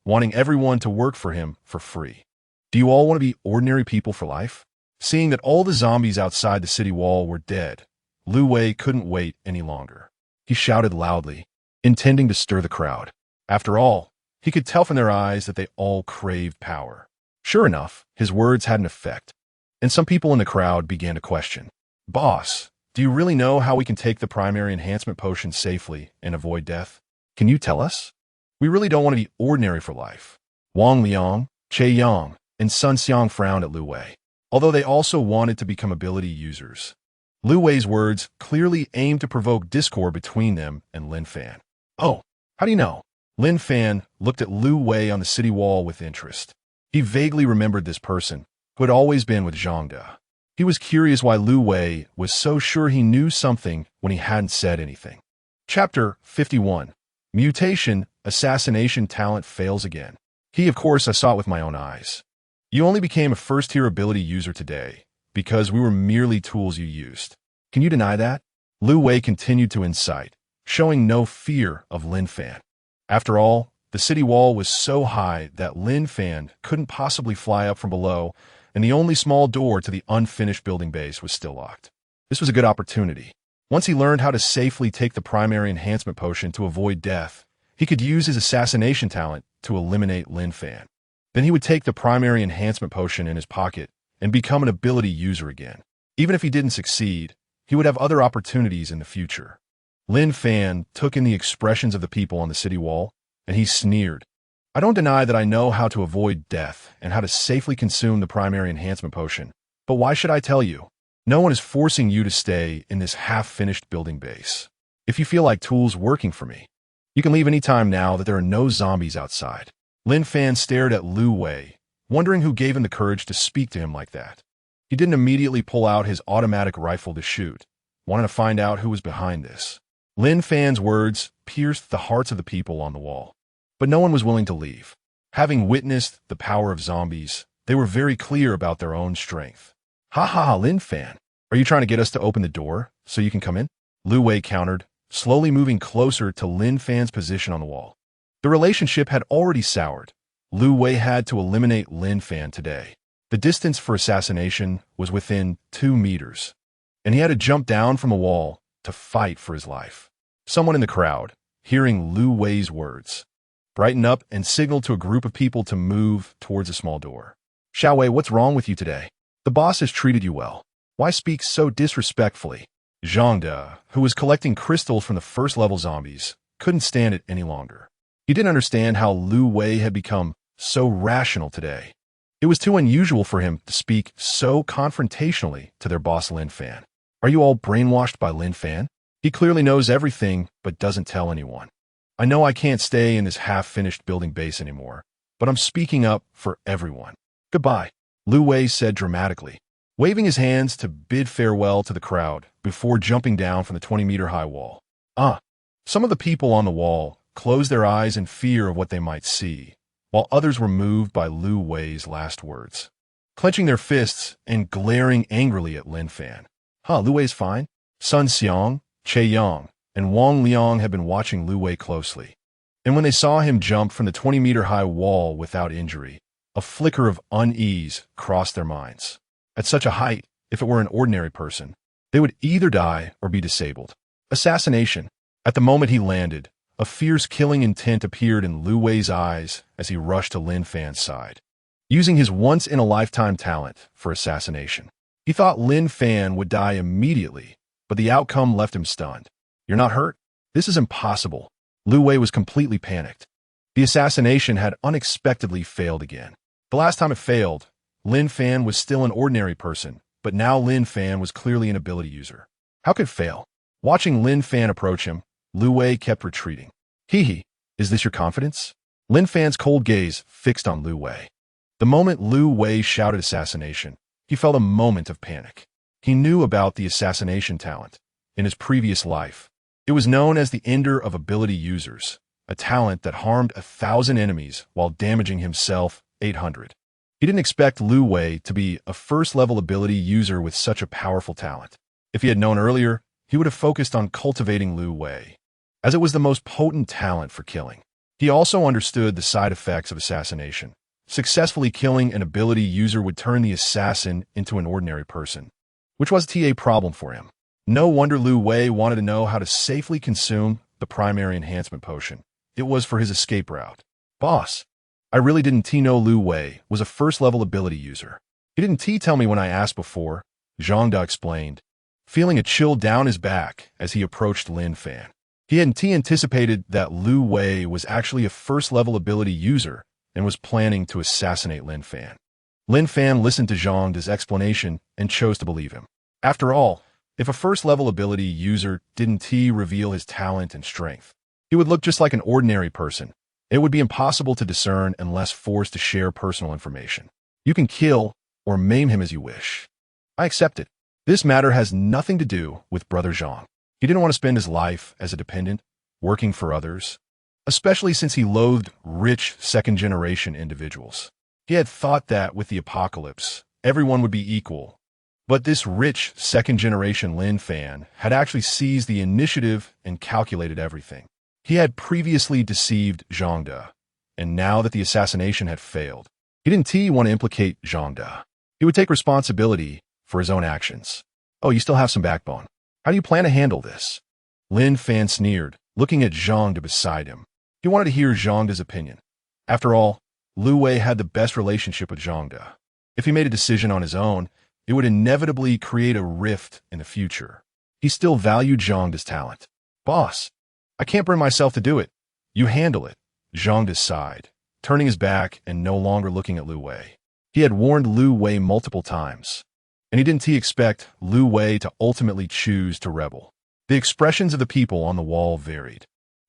wanting everyone to work for him for free. Do you all want to be ordinary people for life? Seeing that all the zombies outside the city wall were dead, Lu Wei couldn't wait any longer. He shouted loudly, intending to stir the crowd. After all, he could tell from their eyes that they all craved power. Sure enough, his words had an effect, and some people in the crowd began to question. "Boss, do you really know how we can take the primary enhancement potion safely and avoid death? Can you tell us? We really don't want to be ordinary for life." Wang Liang, Che Yang, and Sun Xiang frowned at Lu Wei, although they also wanted to become ability users. Lu Wei's words clearly aimed to provoke discord between them and Lin Fan. "Oh, how do you know?" Lin Fan looked at Lu Wei on the city wall with interest. He vaguely remembered this person, who had always been with Zhang De. He was curious why Lu Wei was so sure he knew something when he hadn't said anything. Chapter 51. Mutation, Assassination Talent Fails Again. Of course, I saw it with my own eyes. You only became a first-tier ability user today, because we were merely tools you used. Can you deny that? Lu Wei continued to incite, showing no fear of Lin Fan. After all, the city wall was so high that Lin Fan couldn't possibly fly up from below, and the only small door to the unfinished building base was still locked. This was a good opportunity. Once he learned how to safely take the primary enhancement potion to avoid death, he could use his assassination talent to eliminate Lin Fan. Then he would take the primary enhancement potion in his pocket and become an ability user again. Even if he didn't succeed, he would have other opportunities in the future. Lin Fan took in the expressions of the people on the city wall, and he sneered. "I don't deny that I know how to avoid death and how to safely consume the primary enhancement potion, but why should I tell you? No one is forcing you to stay in this half-finished building base. If you feel like tools working for me, you can leave any time now that there are no zombies outside." Lin Fan stared at Lu Wei, wondering who gave him the courage to speak to him like that. He didn't immediately pull out his automatic rifle to shoot, wanting to find out who was behind this. Lin Fan's words pierced the hearts of the people on the wall, but no one was willing to leave. Having witnessed the power of zombies, they were very clear about their own strength. "Ha ha, Lin Fan, are you trying to get us to open the door so you can come in?" Lu Wei countered, slowly moving closer to Lin Fan's position on the wall. The relationship had already soured. Lu Wei had to eliminate Lin Fan today. The distance for assassination was within 2 meters, and he had to jump down from the wall to fight for his life. Someone in the crowd, hearing Lu Wei's words, brightened up and signaled to a group of people to move towards a small door. "Xiao Wei, what's wrong with you today? The boss has treated you well. Why speak so disrespectfully?" Zhang De, who was collecting crystals from the first-level zombies, couldn't stand it any longer. He didn't understand how Lu Wei had become so rational today. It was too unusual for him to speak so confrontationally to their boss Lin Fan. "Are you all brainwashed by Lin Fan? He clearly knows everything but doesn't tell anyone. I know I can't stay in this half-finished building base anymore, but I'm speaking up for everyone. Goodbye," Lu Wei said dramatically, waving his hands to bid farewell to the crowd before jumping down from the 20-meter-high wall. Some of the people on the wall closed their eyes in fear of what they might see, while others were moved by Lu Wei's last words, clenching their fists and glaring angrily at Lin Fan. Lu Wei's fine? Sun Xiang, Che Yang, and Wang Liang had been watching Lu Wei closely, and when they saw him jump from the 20-meter-high wall without injury, a flicker of unease crossed their minds. At such a height, if it were an ordinary person, they would either die or be disabled. Assassination. At the moment he landed, a fierce killing intent appeared in Lu Wei's eyes as he rushed to Lin Fan's side, using his once-in-a-lifetime talent for assassination. He thought Lin Fan would die immediately, but the outcome left him stunned. "You're not hurt? This is impossible." Lu Wei was completely panicked. The assassination had unexpectedly failed again. The last time it failed, Lin Fan was still an ordinary person, but now Lin Fan was clearly an ability user. How could it fail? Watching Lin Fan approach him, Lu Wei kept retreating. Hee, is this your confidence? Lin Fan's cold gaze fixed on Lu Wei. The moment Lu Wei shouted assassination, he felt a moment of panic. He knew about the assassination talent. In his previous life, it was known as the Ender of ability users, a talent that harmed 1,000 enemies while damaging himself 800. He didn't expect Lu Wei to be a first-level ability user with such a powerful talent. If he had known earlier, he would have focused on cultivating Lu Wei, as it was the most potent talent for killing. He also understood the side effects of assassination. Successfully killing an ability user would turn the assassin into an ordinary person, which was a problem for him. No wonder Lu Wei wanted to know how to safely consume the primary enhancement potion. It was for his escape route. Boss, I really didn't know Lu Wei was a first-level ability user. He didn't tell me when I asked before, Zhang Da explained, feeling a chill down his back as he approached Lin Fan. He hadn't anticipated that Lu Wei was actually a first-level ability user and was planning to assassinate Lin Fan. Lin Fan listened to Zhang Da's explanation and chose to believe him. After all, if a first-level ability user didn't reveal his talent and strength, he would look just like an ordinary person. It would be impossible to discern unless forced to share personal information. You can kill or maim him as you wish. I accept it. This matter has nothing to do with Brother Zhang. He didn't want to spend his life as a dependent, working for others, especially since he loathed rich second-generation individuals. He had thought that with the apocalypse, everyone would be equal. But this rich second-generation Lin Fan had actually seized the initiative and calculated everything. He had previously deceived Zhang Da, and now that the assassination had failed, he didn't want to implicate Zhang Da. He would take responsibility for his own actions. Oh, you still have some backbone. How do you plan to handle this? Lin Fan sneered, looking at Zhang Da beside him. He wanted to hear Zhang Da's opinion. After all, Lu Wei had the best relationship with Zhang Da. If he made a decision on his own, it would inevitably create a rift in the future. He still valued Zhang Da's talent. Boss, I can't bring myself to do it. You handle it. Zhang Da sighed, turning his back and no longer looking at Lu Wei. He had warned Lu Wei multiple times, and he didn't expect Lu Wei to ultimately choose to rebel. The expressions of the people on the wall varied.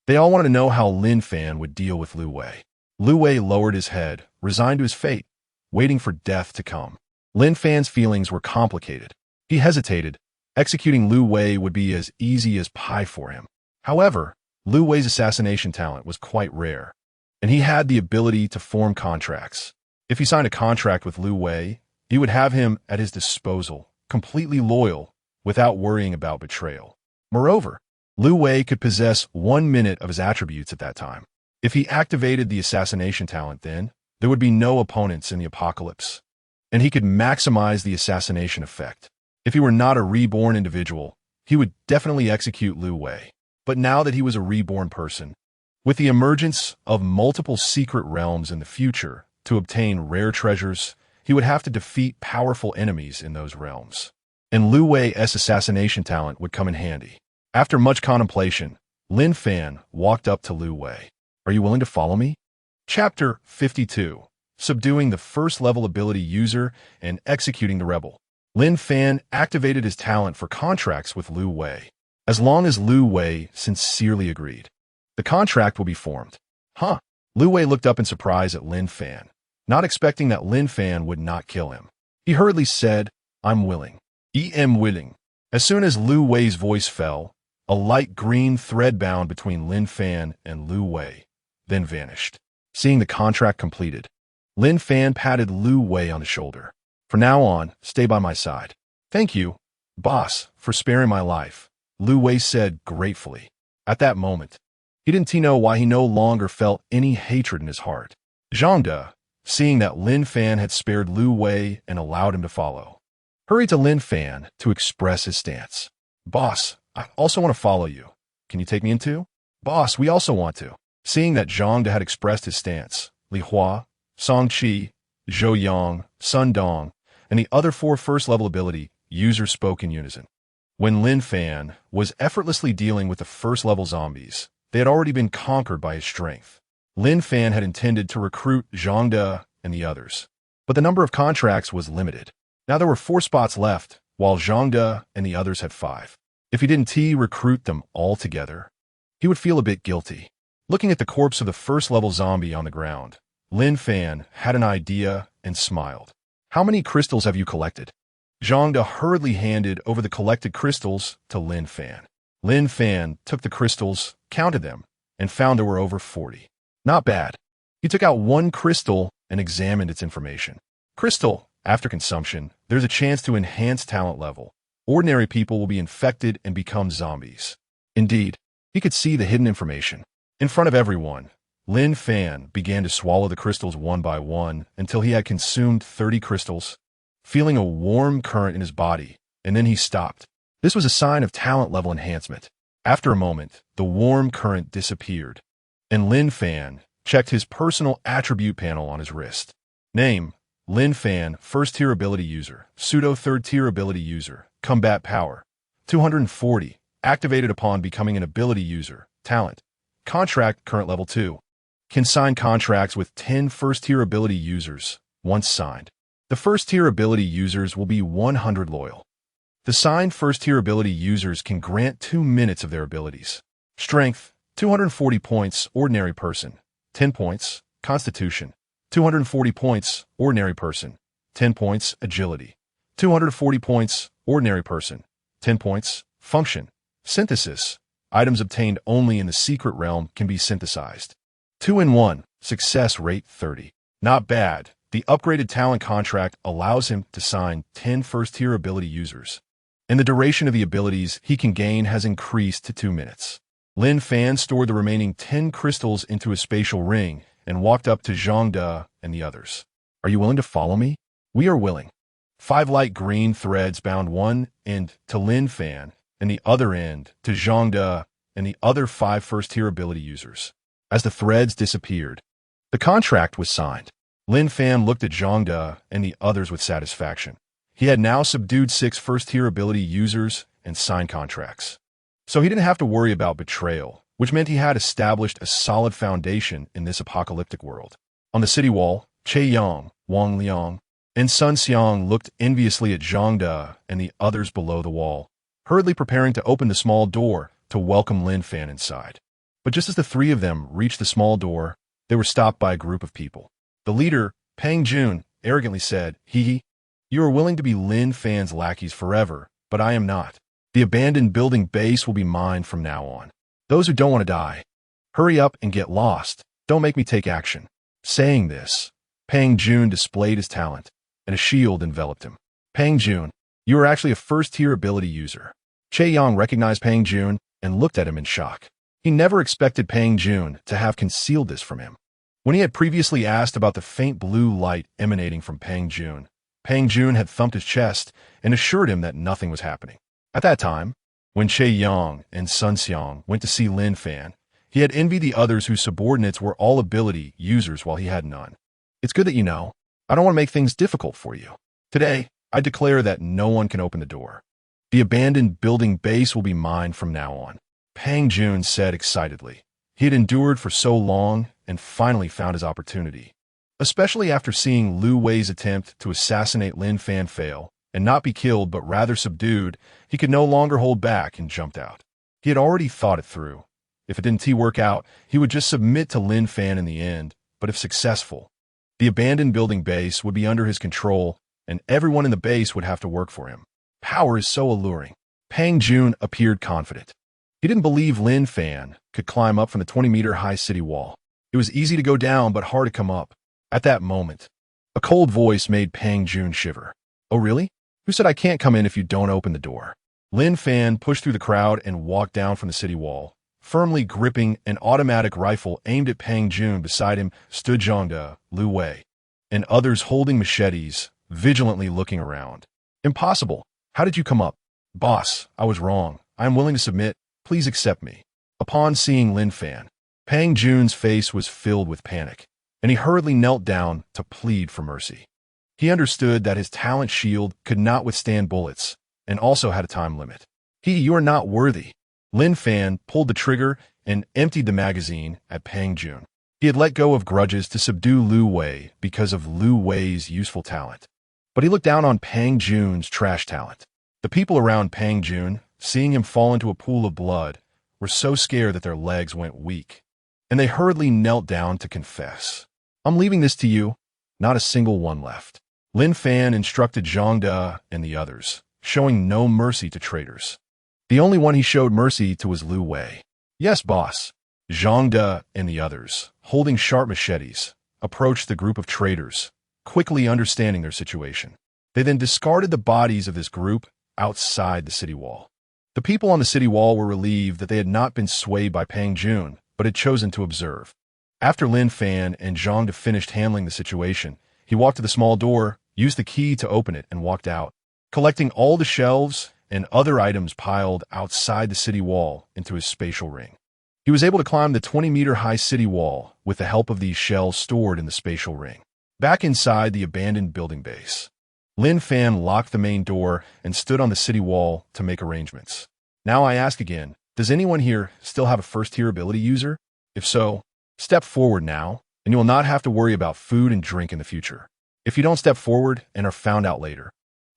They all wanted to know how Lin Fan would deal with Lu Wei. Lu Wei lowered his head, resigned to his fate, waiting for death to come. Lin Fan's feelings were complicated. He hesitated. Executing Lu Wei would be as easy as pie for him. However, Lu Wei's assassination talent was quite rare, and he had the ability to form contracts. If he signed a contract with Lu Wei, he would have him at his disposal, completely loyal, without worrying about betrayal. Moreover, Lu Wei could possess 1 minute of his attributes at that time. If he activated the assassination talent then, there would be no opponents in the apocalypse, and he could maximize the assassination effect. If he were not a reborn individual, he would definitely execute Lu Wei. But now that he was a reborn person, with the emergence of multiple secret realms in the future to obtain rare treasures, he would have to defeat powerful enemies in those realms. And Lu Wei's assassination talent would come in handy. After much contemplation, Lin Fan walked up to Lu Wei. Are you willing to follow me? Chapter 52. Subduing the first-level ability user and executing the rebel. Lin Fan activated his talent for contracts with Lu Wei. As long as Lu Wei sincerely agreed, the contract will be formed. Huh? Lu Wei looked up in surprise at Lin Fan, not expecting that Lin Fan would not kill him. He hurriedly said, I'm willing. I'm willing. As soon as Lu Wei's voice fell, a light green thread bound between Lin Fan and Lu Wei, then vanished. Seeing the contract completed, Lin Fan patted Lu Wei on the shoulder. From now on, stay by my side. Thank you, boss, for sparing my life, Lu Wei said gratefully. At that moment, he didn't know why he no longer felt any hatred in his heart. Zhang Da, seeing that Lin Fan had spared Lu Wei and allowed him to follow, hurried to Lin Fan to express his stance. Boss, I also want to follow you. Can you take me in too? Boss, we also want to. Seeing that Zhang Da had expressed his stance, Li Hua, Song Qi, Zhou Yang, Sun Dong, and the other 4 first-level ability users spoke in unison. When Lin Fan was effortlessly dealing with the first-level zombies, they had already been conquered by his strength. Lin Fan had intended to recruit Zhang Da and the others, but the number of contracts was limited. Now there were 4 spots left, while Zhang De and the others had 5. If he didn't recruit them all together, he would feel a bit guilty. Looking at the corpse of the first-level zombie on the ground, Lin Fan had an idea and smiled. "How many crystals have you collected?" Zhang De hurriedly handed over the collected crystals to Lin Fan. Lin Fan took the crystals, counted them, and found there were over 40. Not bad. He took out 1 crystal and examined its information. Crystal, after consumption, there's a chance to enhance talent level. Ordinary people will be infected and become zombies. Indeed, he could see the hidden information. In front of everyone, Lin Fan began to swallow the crystals one by one until he had consumed 30 crystals, feeling a warm current in his body, and then he stopped. This was a sign of talent level enhancement. After a moment, the warm current disappeared, and Lin Fan checked his personal attribute panel on his wrist. Name: Lin Fan, first tier ability user, pseudo third tier ability user, combat power, 240, activated upon becoming an ability user, talent, contract current level 2. Can sign contracts with 10 first tier ability users, once signed. The first tier ability users will be 100 loyal. The signed first tier ability users can grant 2 minutes of their abilities. Strength, 240 points, ordinary person, 10 points, constitution, 240 points, ordinary person, 10 points, agility, 240 points, ordinary person, 10 points, function, synthesis. Items obtained only in the secret realm can be synthesized. 2-in-1, success rate 30. Not bad. The upgraded talent contract allows him to sign 10 first-tier ability users, and the duration of the abilities he can gain has increased to 2 minutes. Lin Fan stored the remaining 10 crystals into a spatial ring and walked up to Zhang De and the others. "Are you willing to follow me?" "We are willing." 5 light green threads bound one end to Lin Fan and the other end to Zhang De and the other 5 first-tier ability users. As the threads disappeared, the contract was signed. Lin Fan looked at Zhang De and the others with satisfaction. He had now subdued 6 first-tier ability users and signed contracts. So he didn't have to worry about betrayal, which meant he had established a solid foundation in this apocalyptic world. On the city wall, Che Yang, Wang Liang, and Sun Xiang looked enviously at Zhang De and the others below the wall, hurriedly preparing to open the small door to welcome Lin Fan inside. But just as the 3 of them reached the small door, they were stopped by a group of people. The leader, Peng Jun, arrogantly said, "Hee, you are willing to be Lin Fan's lackeys forever, but I am not. The abandoned building base will be mine from now on. Those who don't want to die, hurry up and get lost. Don't make me take action." Saying this, Peng Jun displayed his talent, and a shield enveloped him. "Peng Jun, you are actually a first-tier ability user." Che Yang recognized Peng Jun and looked at him in shock. He never expected Peng Jun to have concealed this from him. When he had previously asked about the faint blue light emanating from Peng Jun had thumped his chest and assured him that nothing was happening. At that time, when Che Yang and Sun Xiang went to see Lin Fan, he had envied the others whose subordinates were all ability users while he had none. "It's good that you know. I don't want to make things difficult for you. Today, I declare that no one can open the door. The abandoned building base will be mine from now on," Peng Jun said excitedly. He had endured for so long and finally found his opportunity. Especially after seeing Lu Wei's attempt to assassinate Lin Fan fail and not be killed but rather subdued, he could no longer hold back and jumped out. He had already thought it through. If it didn't work out, he would just submit to Lin Fan in the end, but if successful, the abandoned building base would be under his control and everyone in the base would have to work for him. Power is so alluring. Peng Jun appeared confident. He didn't believe Lin Fan could climb up from the 20-meter-high city wall. It was easy to go down but hard to come up. At that moment, a cold voice made Peng Jun shiver. "Oh really? Who said I can't come in if you don't open the door?" Lin Fan pushed through the crowd and walked down from the city wall. Firmly gripping an automatic rifle aimed at Peng Jun, beside him stood Zhang De, Lu Wei, and others holding machetes, vigilantly looking around. "Impossible. How did you come up?" "Boss, I was wrong. I am willing to submit. Please accept me." Upon seeing Lin Fan, Peng Jun's face was filled with panic, and he hurriedly knelt down to plead for mercy. He understood that his talent shield could not withstand bullets, and also had a time limit. You are not worthy." Lin Fan pulled the trigger and emptied the magazine at Peng Jun. He had let go of grudges to subdue Lu Wei because of Lu Wei's useful talent. But he looked down on Pang Jun's trash talent. The people around Pang Jun, seeing him fall into a pool of blood, were so scared that their legs went weak, and they hurriedly knelt down to confess. "I'm leaving this to you." Not a single one left. Lin Fan instructed Zhang De and the others, showing no mercy to traitors. The only one he showed mercy to was Lu Wei. "Yes, boss." Zhang De and the others, holding sharp machetes, approached the group of traitors, quickly understanding their situation. They then discarded the bodies of this group outside the city wall. The people on the city wall were relieved that they had not been swayed by Pang Jun, but had chosen to observe. After Lin Fan and Zhang De finished handling the situation, he walked to the small door, used the key to open it, and walked out, collecting all the shelves and other items piled outside the city wall into his spatial ring. He was able to climb the 20-meter-high city wall with the help of these shells stored in the spatial ring. Back inside the abandoned building base, Lin Fan locked the main door and stood on the city wall to make arrangements. "Now I ask again, does anyone here still have a first-tier ability user? If so, step forward now, and you will not have to worry about food and drink in the future. If you don't step forward and are found out later,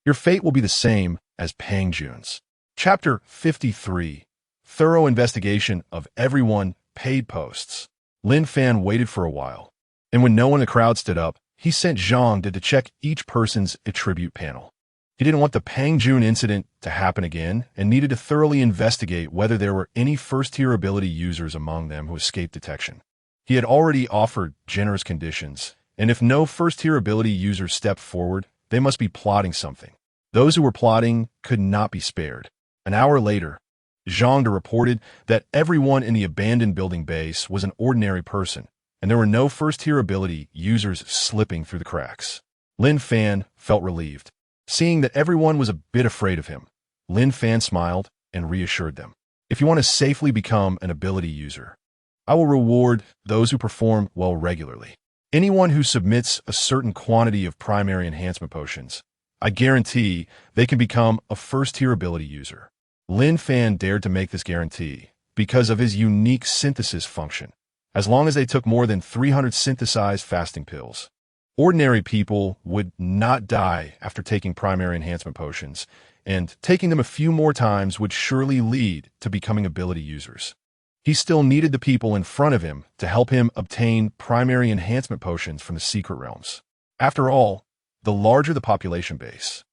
your fate will be the same as Pang Jun's." Chapter 53. Thorough investigation of everyone. Paid posts. Lin Fan waited for a while, and when no one in the crowd stood up, he sent Zhang to check each person's attribute panel. He didn't want the Pang Jun incident to happen again and needed to thoroughly investigate whether there were any first-tier ability users among them who escaped detection. He had already offered generous conditions, and if no first-tier ability users stepped forward, they must be plotting something. Those who were plotting could not be spared. An hour later, Zhang De reported that everyone in the abandoned building base was an ordinary person, and there were no first-tier ability users slipping through the cracks. Lin Fan felt relieved. Seeing that everyone was a bit afraid of him, Lin Fan smiled and reassured them. "If you want to safely become an ability user, I will reward those who perform well regularly. Anyone who submits a certain quantity of primary enhancement potions, I guarantee they can become a first-tier ability user." Lin Fan dared to make this guarantee because of his unique synthesis function, as long as they took more than 300 synthesized fasting pills. Ordinary people would not die after taking primary enhancement potions, and taking them a few more times would surely lead to becoming ability users. He still needed the people in front of him to help him obtain primary enhancement potions from the secret realms. After all, the larger the population base,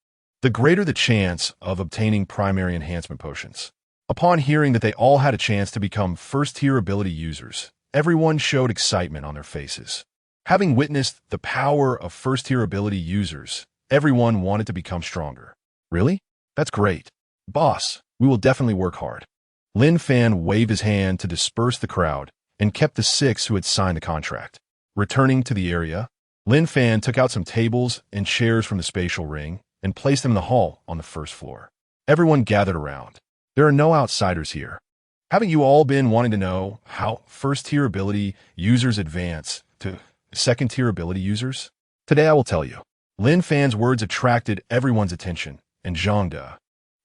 the greater the chance of obtaining primary enhancement potions. Upon hearing that they all had a chance to become first-tier ability users, everyone showed excitement on their faces. Having witnessed the power of first-tier ability users, everyone wanted to become stronger. "Really? That's great. Boss, we will definitely work hard." Lin Fan waved his hand to disperse the crowd and kept the 6 who had signed the contract. Returning to the area, Lin Fan took out some tables and chairs from the spatial ring and placed them in the hall on the first floor. Everyone gathered around. "There are no outsiders here. Haven't you all been wanting to know how first-tier ability users advance to second-tier ability users? Today I will tell you." Lin Fan's words attracted everyone's attention, and Zhang De,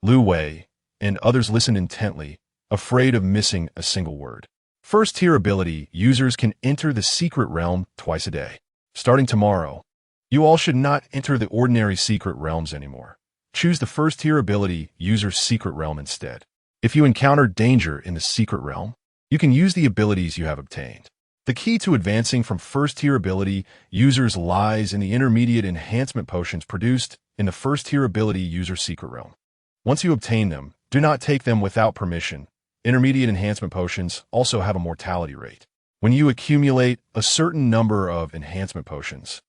Lu Wei, and others listened intently, afraid of missing a single word. First-tier ability users can enter the secret realm twice a day. Starting tomorrow, you all should not enter the ordinary secret realms anymore. Choose the first-tier ability user's secret realm instead. If you encounter danger in the secret realm, you can use the abilities you have obtained. The key to advancing from first-tier ability users lies in the intermediate enhancement potions produced in the first-tier ability user secret realm. Once you obtain them, do not take them without permission. Intermediate enhancement potions also have a mortality rate. When you accumulate a certain number of enhancement potions,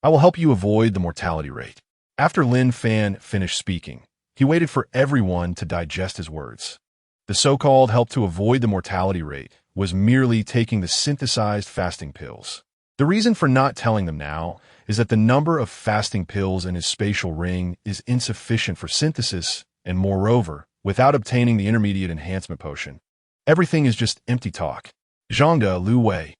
I will help you avoid the mortality rate. After Lin Fan finished speaking, he waited for everyone to digest his words. The so-called help to avoid the mortality rate was merely taking the synthesized fasting pills. The reason for not telling them now is that the number of fasting pills in his spatial ring is insufficient for synthesis, and moreover, without obtaining the intermediate enhancement potion, everything is just empty talk. Zhang De, Lu Wei,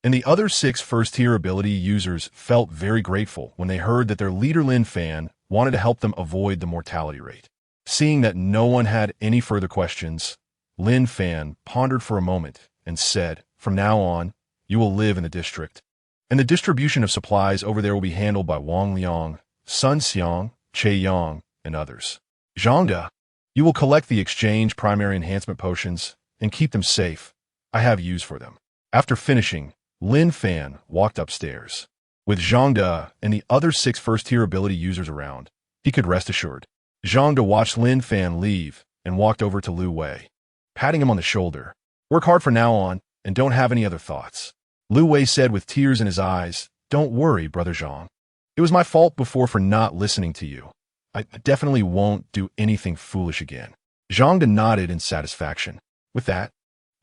and the other 6 first-tier ability users felt very grateful when they heard that their leader Lin Fan wanted to help them avoid the mortality rate. Seeing that no one had any further questions, Lin Fan pondered for a moment and said, "From now on, you will live in the district, and the distribution of supplies over there will be handled by Wang Liang, Sun Xiang, Che Yang, and others. Zhangde, you will collect the exchange primary enhancement potions and keep them safe. I have use for them. After finishing, Lin Fan walked upstairs. With Zhangde and the other 6 first-tier ability users around, he could rest assured. Zhangde watched Lin Fan leave and walked over to Lu Wei, patting him on the shoulder. Work hard from now on and don't have any other thoughts. Lu Wei said with tears in his eyes, Don't worry, Brother Zhang. It was my fault before for not listening to you. I definitely won't do anything foolish again. Zhangde nodded in satisfaction. With that,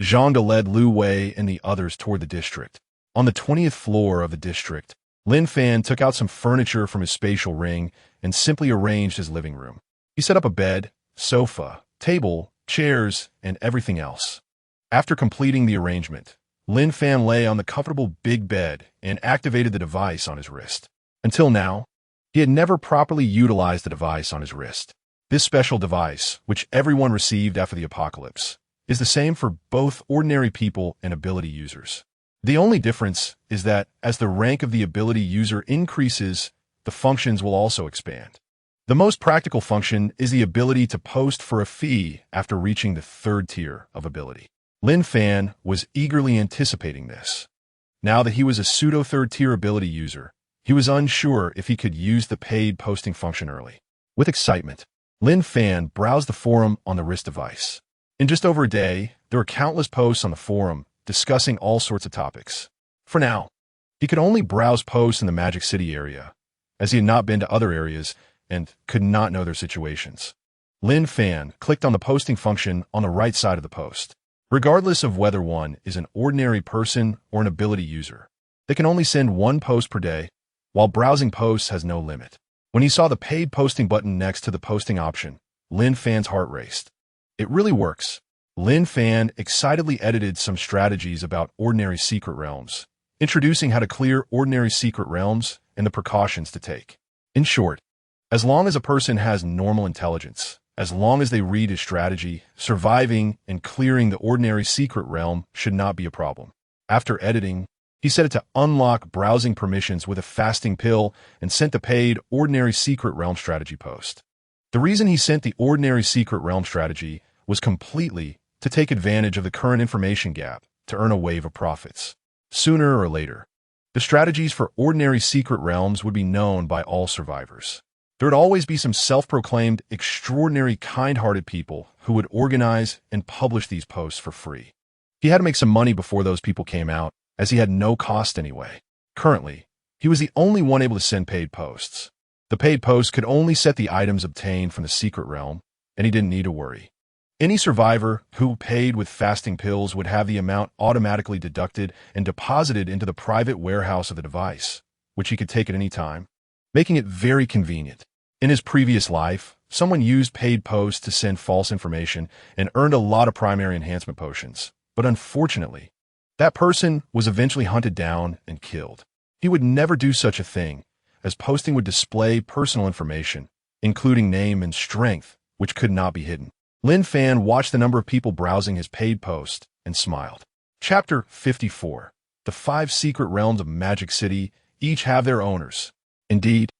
Zhangde led Lu Wei and the others toward the district. On the 20th floor of the district, Lin Fan took out some furniture from his spatial ring and simply arranged his living room. He set up a bed, sofa, table, chairs, and everything else. After completing the arrangement, Lin Fan lay on the comfortable big bed and activated the device on his wrist. Until now, he had never properly utilized the device on his wrist. This special device, which everyone received after the apocalypse, is the same for both ordinary people and ability users. The only difference is that as the rank of the ability user increases, the functions will also expand. The most practical function is the ability to post for a fee after reaching the 3rd tier of ability. Lin Fan was eagerly anticipating this. Now that he was a pseudo-3rd tier ability user, he was unsure if he could use the paid posting function early. With excitement, Lin Fan browsed the forum on the wrist device. In just over a day, there were countless posts on the forum discussing all sorts of topics. For now, he could only browse posts in the Magic City area, as he had not been to other areas and could not know their situations. Lin Fan clicked on the posting function on the right side of the post. Regardless of whether one is an ordinary person or an ability user, they can only send 1 post per day, while browsing posts has no limit. When he saw the paid posting button next to the posting option, Lin Fan's heart raced. It really works. Lin Fan excitedly edited some strategies about ordinary secret realms, introducing how to clear ordinary secret realms and the precautions to take. In short, as long as a person has normal intelligence, as long as they read his strategy, surviving and clearing the ordinary secret realm should not be a problem. After editing, he set it to unlock browsing permissions with a fasting pill and sent the paid ordinary secret realm strategy post. The reason he sent the ordinary secret realm strategy was completely to take advantage of the current information gap to earn a wave of profits. Sooner or later, the strategies for ordinary secret realms would be known by all survivors. There would always be some self-proclaimed extraordinary kind-hearted people who would organize and publish these posts for free. He had to make some money before those people came out, as he had no cost anyway. Currently, he was the only one able to send paid posts. The paid posts could only set the items obtained from the secret realm, and he didn't need to worry. Any survivor who paid with fasting pills would have the amount automatically deducted and deposited into the private warehouse of the device, which he could take at any time, making it very convenient. In his previous life, someone used paid posts to send false information and earned a lot of primary enhancement potions, but unfortunately, that person was eventually hunted down and killed. He would never do such a thing, as posting would display personal information, including name and strength, which could not be hidden. Lin Fan watched the number of people browsing his paid post and smiled. Chapter 54. The 5 secret realms of Magic City each have their owners. Indeed,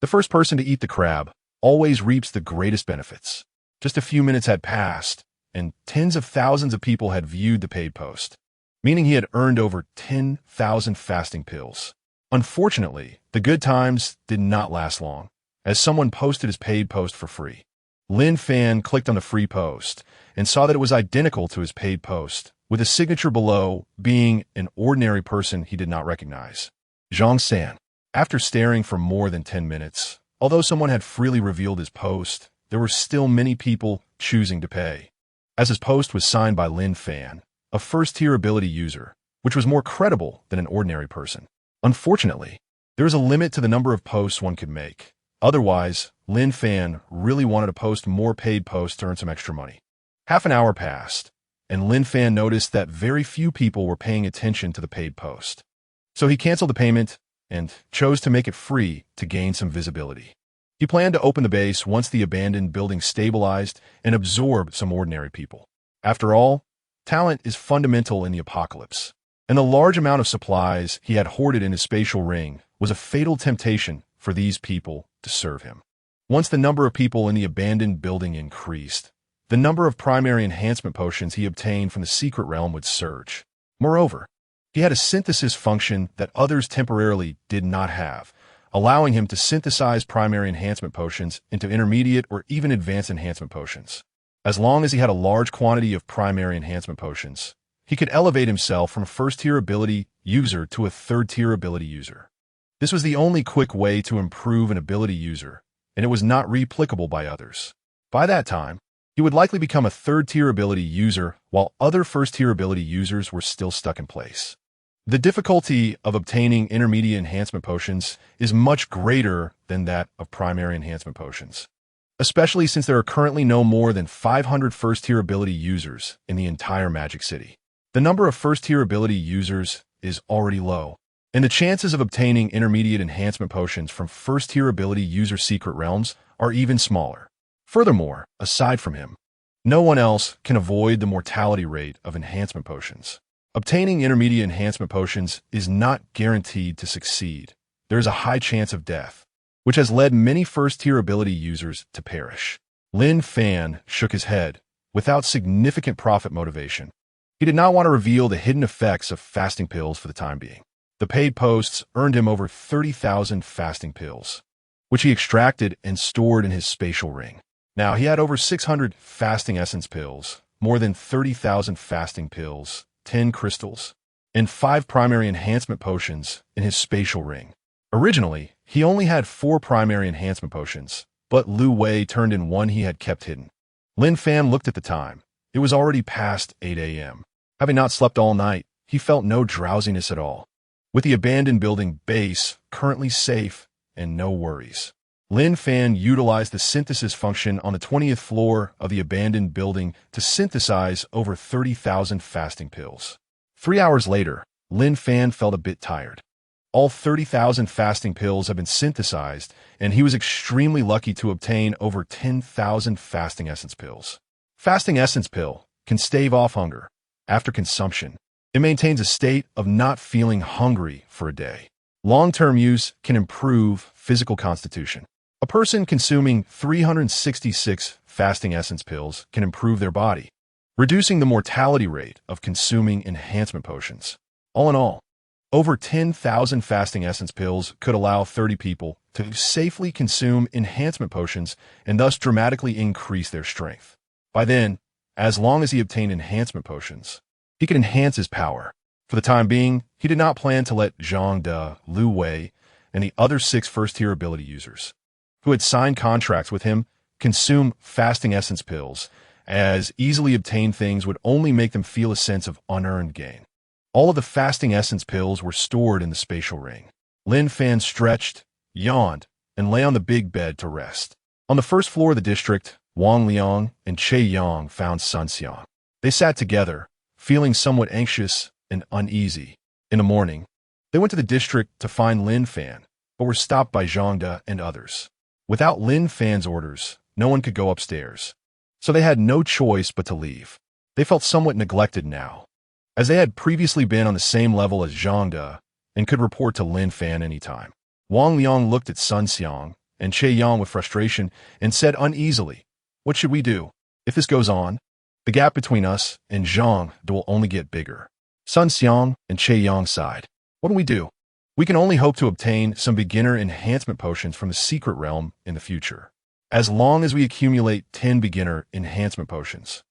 the first person to eat the crab always reaps the greatest benefits. Just a few minutes had passed, and tens of thousands of people had viewed the paid post, meaning he had earned over 10,000 fasting pills. Unfortunately, the good times did not last long, as someone posted his paid post for free. Lin Fan clicked on the free post and saw that it was identical to his paid post, with a signature below being an ordinary person he did not recognize. Zhang San. After staring for more than 10 minutes, although someone had freely revealed his post, there were still many people choosing to pay. As his post was signed by Lin Fan, a first-tier ability user, which was more credible than an ordinary person. Unfortunately, there is a limit to the number of posts one could make. Otherwise, Lin Fan really wanted to post more paid posts to earn some extra money. Half an hour passed, and Lin Fan noticed that very few people were paying attention to the paid post. So he canceled the payment and chose to make it free to gain some visibility. He planned to open the base once the abandoned building stabilized and absorbed some ordinary people. After all, talent is fundamental in the apocalypse. and the large amount of supplies he had hoarded in his spatial ring was a fatal temptation for these people to serve him. Once the number of people in the abandoned building increased, the number of primary enhancement potions he obtained from the secret realm would surge. Moreover, he had a synthesis function that others temporarily did not have, allowing him to synthesize primary enhancement potions into intermediate or even advanced enhancement potions. As long as he had a large quantity of primary enhancement potions, he could elevate himself from a first-tier ability user to a third-tier ability user. This was the only quick way to improve an ability user, and it was not replicable by others. By that time, he would likely become a third-tier ability user while other first-tier ability users were still stuck in place. The difficulty of obtaining intermediate enhancement potions is much greater than that of primary enhancement potions, especially since there are currently no more than 500 first-tier ability users in the entire Magic City. The number of first-tier ability users is already low, and the chances of obtaining intermediate enhancement potions from first-tier ability user secret realms are even smaller. Furthermore, aside from him, no one else can avoid the mortality rate of enhancement potions. Obtaining intermediate enhancement potions is not guaranteed to succeed. There is a high chance of death, which has led many first-tier ability users to perish. Lin Fan shook his head, without significant profit motivation. He did not want to reveal the hidden effects of fasting pills for the time being. The paid posts earned him over 30,000 fasting pills, which he extracted and stored in his spatial ring. Now, he had over 600 fasting essence pills, more than 30,000 fasting pills, 10 crystals, and 5 primary enhancement potions in his spatial ring. Originally, he only had 4 primary enhancement potions, but Lu Wei turned in one he had kept hidden. Lin Fan looked at the time. It was already past 8 a.m. Having not slept all night, he felt no drowsiness at all. With the abandoned building base currently safe and no worries, Lin Fan utilized the synthesis function on the 20th floor of the abandoned building to synthesize over 30,000 fasting pills. 3 hours later, Lin Fan felt a bit tired. All 30,000 fasting pills have been synthesized, and he was extremely lucky to obtain over 10,000 fasting essence pills. Fasting essence pill can stave off hunger. After consumption, it maintains a state of not feeling hungry for a day. Long-term use can improve physical constitution. A person consuming 366 fasting essence pills can improve their body, reducing the mortality rate of consuming enhancement potions. All in all, over 10,000 fasting essence pills could allow 30 people to safely consume enhancement potions and thus dramatically increase their strength. By then, as long as he obtained enhancement potions, he could enhance his power. For the time being, he did not plan to let Zhang De, Lu Wei, and the other 6 first-tier ability users, who had signed contracts with him, consume fasting essence pills, as easily obtained things would only make them feel a sense of unearned gain. All of the fasting essence pills were stored in the spatial ring. Lin Fan stretched, yawned, and lay on the big bed to rest. On the first floor of the district, Wang Liang and Che Yang found Sun Xiang. They sat together, feeling somewhat anxious and uneasy. In the morning, they went to the district to find Lin Fan, but were stopped by Zhang De and others. Without Lin Fan's orders, no one could go upstairs, so they had no choice but to leave. They felt somewhat neglected now, as they had previously been on the same level as Zhang De and could report to Lin Fan anytime. Wang Liang looked at Sun Xiang and Che Yang with frustration and said uneasily, "What should we do? If this goes on, the gap between us and Zhang De will only get bigger." Sun Xiang and Che Yang sighed. "What do we do? We can only hope to obtain some beginner enhancement potions from the secret realm in the future. As long as we accumulate 10 beginner enhancement potions,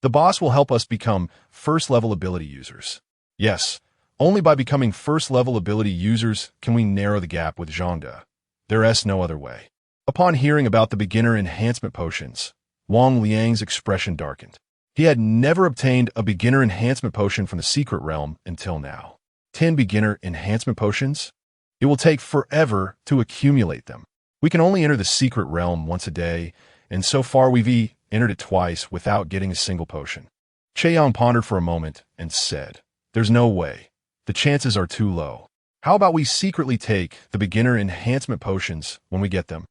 the boss will help us become first-level ability users. Yes, only by becoming first-level ability users can we narrow the gap with Zhang De. There is no other way." Upon hearing about the beginner enhancement potions, Wang Liang's expression darkened. He had never obtained a beginner enhancement potion from the secret realm until now. 10 beginner enhancement potions? It will take forever to accumulate them. We can only enter the secret realm once a day, and so far we've entered it twice without getting a single potion. Che Yang pondered for a moment and said, "There's no way. The chances are too low. How about we secretly take the beginner enhancement potions when we get them?"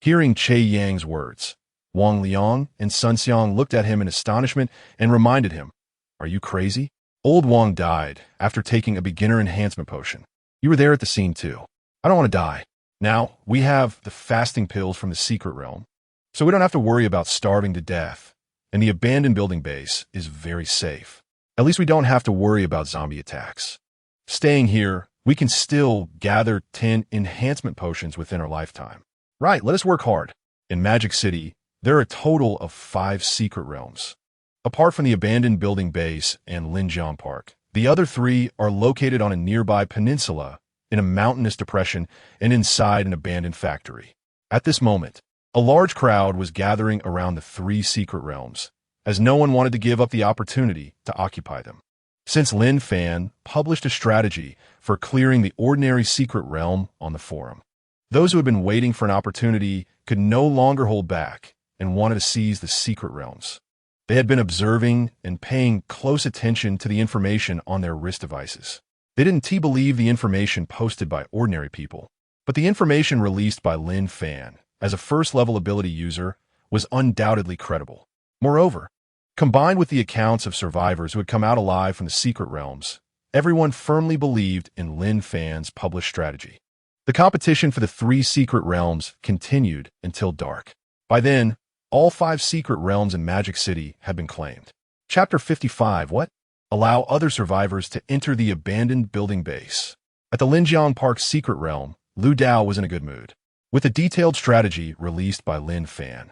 Hearing Che Yang's words, Wang Liang and Sun Xiang looked at him in astonishment and reminded him, "Are you crazy? Old Wang died after taking a beginner enhancement potion. You were there at the scene too. I don't want to die. Now, we have the fasting pills from the secret realm, so we don't have to worry about starving to death, and the abandoned building base is very safe. At least we don't have to worry about zombie attacks. Staying here, we can still gather 10 enhancement potions within our lifetime. Right, let us work hard. In Magic City, there are a total of 5 secret realms. Apart from the abandoned building base and Lin Fan Park, the other 3 are located on a nearby peninsula, in a mountainous depression, and inside an abandoned factory. At this moment, a large crowd was gathering around the 3 secret realms, as no one wanted to give up the opportunity to occupy them. Since Lin Fan published a strategy for clearing the ordinary secret realm on the forum, those who had been waiting for an opportunity could no longer hold back and wanted to seize the secret realms. They had been observing and paying close attention to the information on their wrist devices. They didn't believe the information posted by ordinary people, but the information released by Lin Fan as a first-level ability user was undoubtedly credible. Moreover, combined with the accounts of survivors who had come out alive from the secret realms, everyone firmly believed in Lin Fan's published strategy. The competition for the 3 secret realms continued until dark. By then, all 5 secret realms in Magic City had been claimed. Chapter 55. What? Allow other survivors to enter the abandoned building base. At the Lin Fan Park secret realm, Lu Dao was in a good mood. With a detailed strategy released by Lin Fan,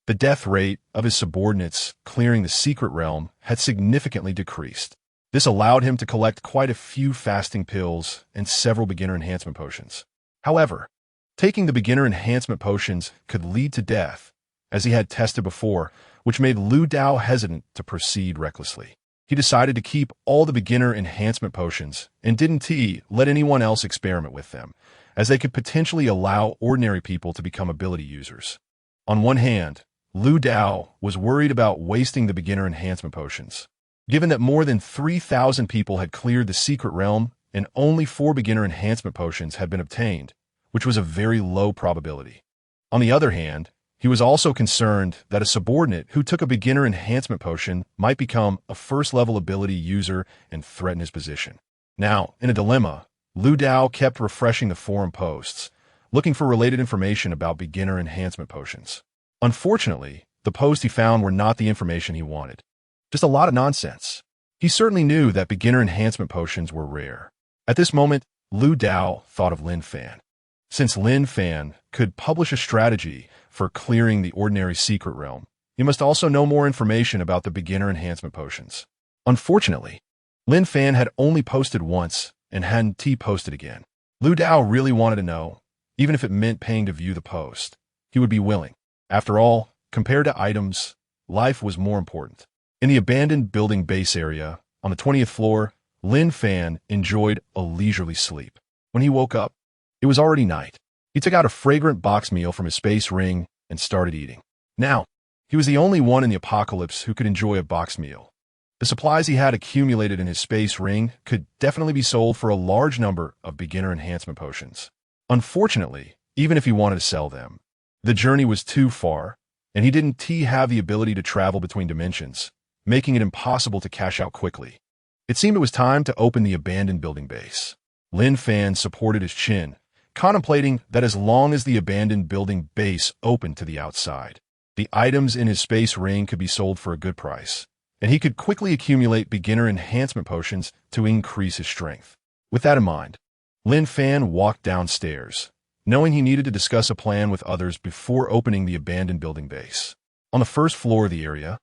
the death rate of his subordinates clearing the secret realm had significantly decreased. This allowed him to collect quite a few fasting pills and several beginner enhancement potions. However, taking the beginner enhancement potions could lead to death, as he had tested before, which made Lu Dao hesitant to proceed recklessly. He decided to keep all the beginner enhancement potions and didn't let anyone else experiment with them, as they could potentially allow ordinary people to become ability users. On one hand, Lu Dao was worried about wasting the beginner enhancement potions, given that more than 3,000 people had cleared the secret realm and only 4 beginner enhancement potions had been obtained, which was a very low probability. On the other hand, he was also concerned that a subordinate who took a beginner enhancement potion might become a first-level ability user and threaten his position. Now, in a dilemma, Lu Dao kept refreshing the forum posts, looking for related information about beginner enhancement potions. Unfortunately, the posts he found were not the information he wanted. Just a lot of nonsense. He certainly knew that beginner enhancement potions were rare. At this moment, Lu Dao thought of Lin Fan. Since Lin Fan could publish a strategy for clearing the ordinary secret realm, he must also know more information about the beginner enhancement potions. Unfortunately, Lin Fan had only posted once and hadn't posted again. Lu Dao really wanted to know, even if it meant paying to view the post. He would be willing. After all, compared to items, life was more important. In the abandoned building base area, on the 20th floor, Lin Fan enjoyed a leisurely sleep. When he woke up, it was already night. He took out a fragrant box meal from his space ring and started eating. Now, he was the only one in the apocalypse who could enjoy a box meal. The supplies he had accumulated in his space ring could definitely be sold for a large number of beginner enhancement potions. Unfortunately, even if he wanted to sell them, the journey was too far, and he didn't have the ability to travel between dimensions, making it impossible to cash out quickly. It seemed it was time to open the abandoned building base. Lin Fan supported his chin, contemplating that as long as the abandoned building base opened to the outside, the items in his space ring could be sold for a good price, and he could quickly accumulate beginner enhancement potions to increase his strength. With that in mind, Lin Fan walked downstairs, knowing he needed to discuss a plan with others before opening the abandoned building base. On the first floor of the area,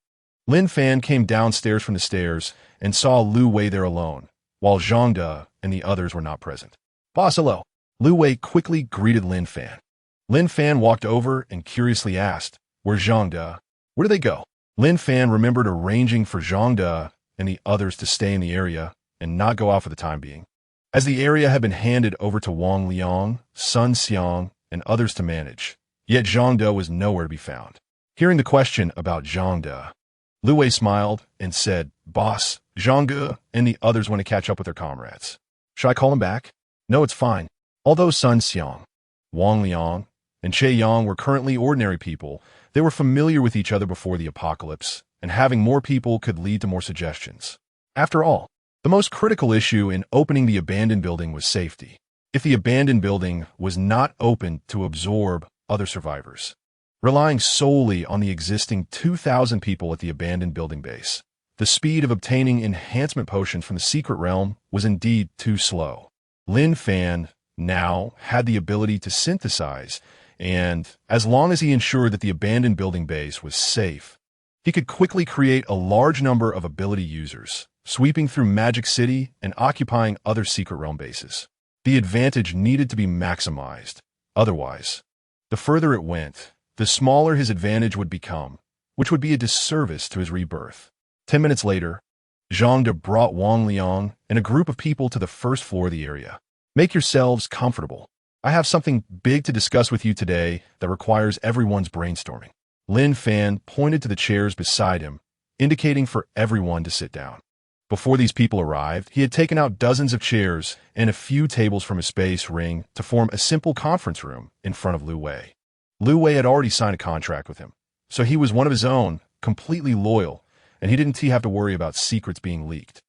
Lin Fan came downstairs from the stairs and saw Lu Wei there alone, while Zhang De and the others were not present. "Boss, hello." Lu Wei quickly greeted Lin Fan. Lin Fan walked over and curiously asked, "Where's Zhang De? Where did they go?" Lin Fan remembered arranging for Zhang De and the others to stay in the area and not go out for the time being, as the area had been handed over to Wang Liang, Sun Xiang, and others to manage. Yet Zhang De was nowhere to be found. Hearing the question about Zhang De, Lu Wei smiled and said, "Boss, Zhang De and the others want to catch up with their comrades. Should I call him back?" "No, it's fine." Although Sun Xiang, Wang Liang, and Che Yang were currently ordinary people, they were familiar with each other before the apocalypse, and having more people could lead to more suggestions. After all, The most critical issue in opening the abandoned building was safety. If the abandoned building was not open to absorb other survivors, relying solely on the existing 2,000 people at the abandoned building base, the speed of obtaining enhancement potions from the secret realm was indeed too slow. Lin Fan now had the ability to synthesize, and as long as he ensured that the abandoned building base was safe, he could quickly create a large number of ability users, sweeping through Magic City and occupying other secret realm bases. The advantage needed to be maximized. Otherwise, the further it went, the smaller his advantage would become, which would be a disservice to his rebirth. 10 minutes later, Zhang De brought Wang Liang and a group of people to the first floor of the area. Make yourselves comfortable. I have something big to discuss with you today that requires everyone's brainstorming. Lin Fan pointed to the chairs beside him, indicating for everyone to sit down. Before these people arrived, he had taken out dozens of chairs and a few tables from his space ring to form a simple conference room in front of Lu Wei. Lu Wei had already signed a contract with him, so he was one of his own, completely loyal, and he didn't have to worry about secrets being leaked.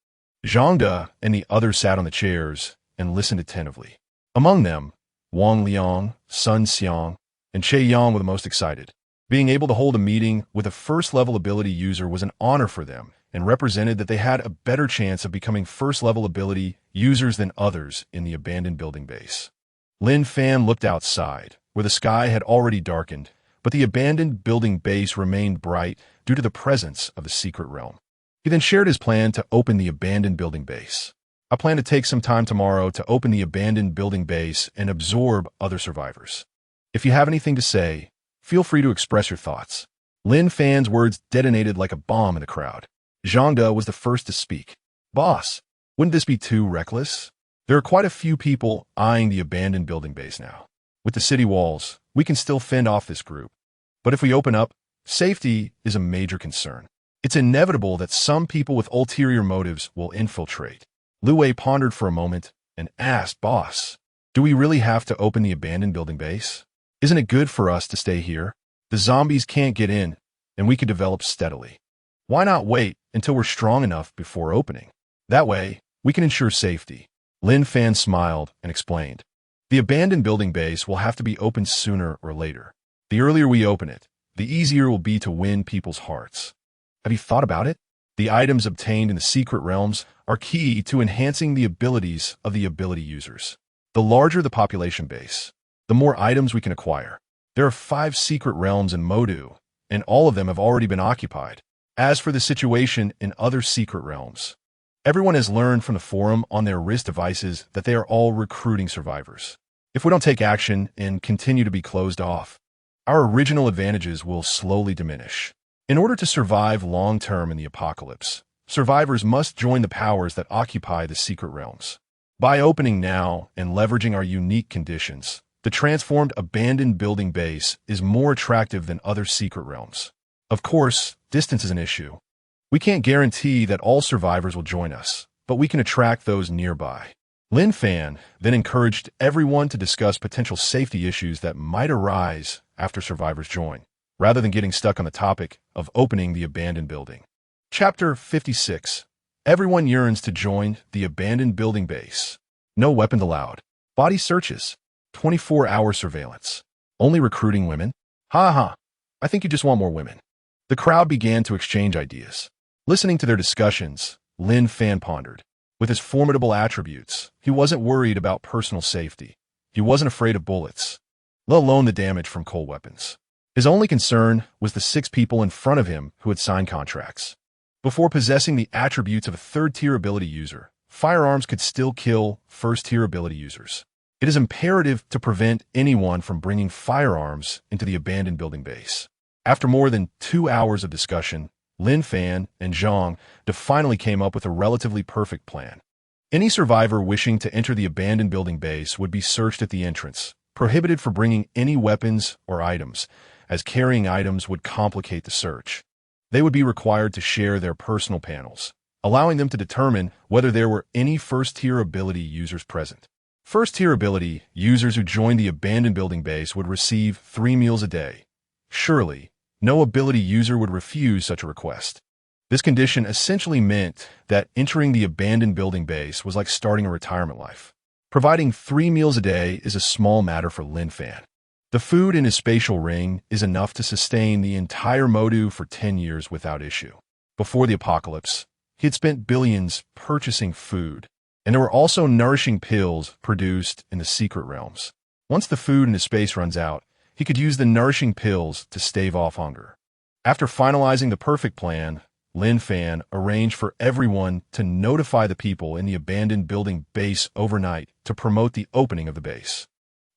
Zhang De and the others sat on the chairs and listened attentively. Among them, Wang Liang, Sun Xiang, and Che Yang were the most excited. Being able to hold a meeting with a first-level ability user was an honor for them and represented that they had a better chance of becoming first-level ability users than others in the abandoned building base. Lin Fan looked outside, where the sky had already darkened, but the abandoned building base remained bright due to the presence of the secret realm. He then shared his plan to open the abandoned building base. I plan to take some time tomorrow to open the abandoned building base and absorb other survivors. If you have anything to say, feel free to express your thoughts. Lin Fan's words detonated like a bomb in the crowd. Zhang De was the first to speak. Boss, wouldn't this be too reckless? There are quite a few people eyeing the abandoned building base now. With the city walls, we can still fend off this group. But if we open up, safety is a major concern. It's inevitable that some people with ulterior motives will infiltrate. Lu Wei pondered for a moment and asked, Boss, do we really have to open the abandoned building base? Isn't it good for us to stay here? The zombies can't get in, and we could develop steadily. Why not wait until we're strong enough before opening? That way, we can ensure safety. Lin Fan smiled and explained. The abandoned building base will have to be opened sooner or later. The earlier we open it, the easier it will be to win people's hearts. Have you thought about it? The items obtained in the secret realms are key to enhancing the abilities of the ability users. The larger the population base, the more items we can acquire. There are 5 secret realms in Modu, and all of them have already been occupied. As for the situation in other secret realms, everyone has learned from the forum on their wrist devices that they are all recruiting survivors. If we don't take action and continue to be closed off, our original advantages will slowly diminish. In order to survive long-term in the apocalypse, survivors must join the powers that occupy the secret realms. By opening now and leveraging our unique conditions, the transformed abandoned building base is more attractive than other secret realms. Of course, distance is an issue. We can't guarantee that all survivors will join us, but we can attract those nearby. Lin Fan then encouraged everyone to discuss potential safety issues that might arise after survivors join, rather than getting stuck on the topic of opening the abandoned building. Chapter 56. Everyone yearns to join the abandoned building base. No weapons allowed. Body searches. 24-hour surveillance. Only recruiting women? Ha ha. I think you just want more women. The crowd began to exchange ideas. Listening to their discussions, Lin Fan pondered. With his formidable attributes, he wasn't worried about personal safety. He wasn't afraid of bullets, let alone the damage from cold weapons. His only concern was the 6 people in front of him who had signed contracts. Before possessing the attributes of a third-tier ability user, firearms could still kill first-tier ability users. It is imperative to prevent anyone from bringing firearms into the abandoned building base. After more than 2 hours of discussion, Lin Fan and Zhang De finally came up with a relatively perfect plan. Any survivor wishing to enter the abandoned building base would be searched at the entrance, prohibited for bringing any weapons or items, as carrying items would complicate the search. They would be required to share their personal panels, allowing them to determine whether there were any first-tier ability users present. First-tier ability users who joined the abandoned building base would receive 3 meals a day. Surely, no ability user would refuse such a request. This condition essentially meant that entering the abandoned building base was like starting a retirement life. Providing 3 meals a day is a small matter for Lin Fan. The food in his spatial ring is enough to sustain the entire Modu for 10 years without issue. Before the apocalypse, he had spent billions purchasing food, and there were also nourishing pills produced in the secret realms. Once the food in his space runs out, he could use the nourishing pills to stave off hunger. After finalizing the perfect plan, Lin Fan arranged for everyone to notify the people in the abandoned building base overnight to promote the opening of the base.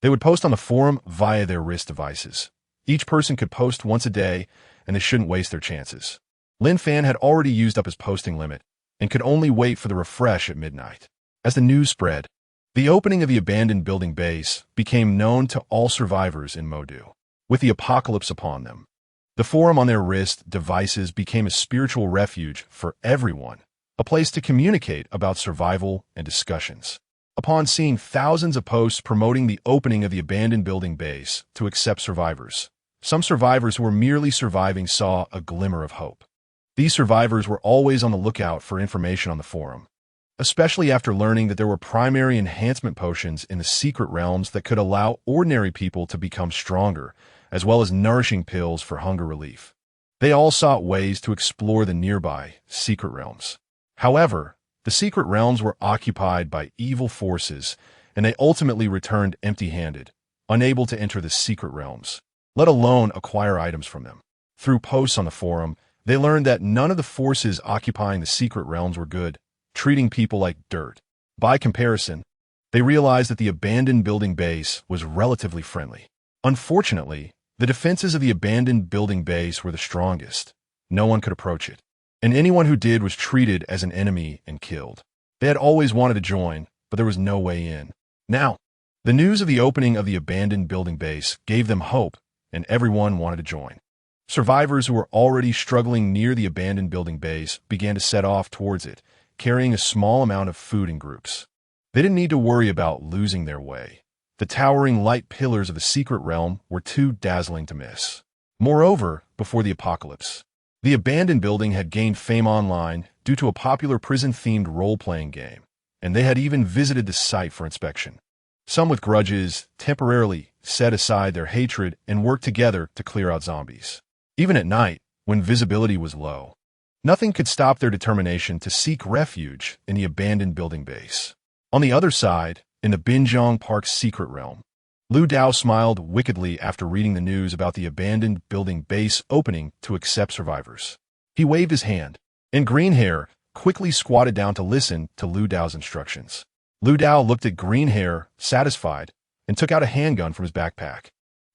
They would post on the forum via their wrist devices. Each person could post once a day, and they shouldn't waste their chances. Lin Fan had already used up his posting limit and could only wait for the refresh at midnight. As the news spread, the opening of the abandoned building base became known to all survivors in Modu. With the apocalypse upon them, the forum on their wrist devices became a spiritual refuge for everyone, a place to communicate about survival and discussions. Upon seeing thousands of posts promoting the opening of the abandoned building base to accept survivors, some survivors who were merely surviving saw a glimmer of hope. These survivors were always on the lookout for information on the forum, especially after learning that there were primary enhancement potions in the secret realms that could allow ordinary people to become stronger, as well as nourishing pills for hunger relief. They all sought ways to explore the nearby secret realms. However, the secret realms were occupied by evil forces, and they ultimately returned empty-handed, unable to enter the secret realms, let alone acquire items from them. Through posts on the forum, they learned that none of the forces occupying the secret realms were good, treating people like dirt. By comparison, they realized that the abandoned building base was relatively friendly. Unfortunately, the defenses of the abandoned building base were the strongest. No one could approach it, and anyone who did was treated as an enemy and killed. They had always wanted to join, but there was no way in. Now, the news of the opening of the abandoned building base gave them hope, and everyone wanted to join. Survivors who were already struggling near the abandoned building base began to set off towards it, carrying a small amount of food in groups. They didn't need to worry about losing their way. The towering light pillars of the secret realm were too dazzling to miss. Moreover, before the apocalypse, the abandoned building had gained fame online due to a popular prison-themed role-playing game, and they had even visited the site for inspection. Some with grudges temporarily set aside their hatred and worked together to clear out zombies. Even at night, when visibility was low, nothing could stop their determination to seek refuge in the abandoned building base. On the other side, in the Binjiang Park's secret realm, Lu Dao smiled wickedly after reading the news about the abandoned building base opening to accept survivors. He waved his hand, and Green Hair quickly squatted down to listen to Lu Dao's instructions. Lu Dao looked at Green Hair, satisfied, and took out a handgun from his backpack,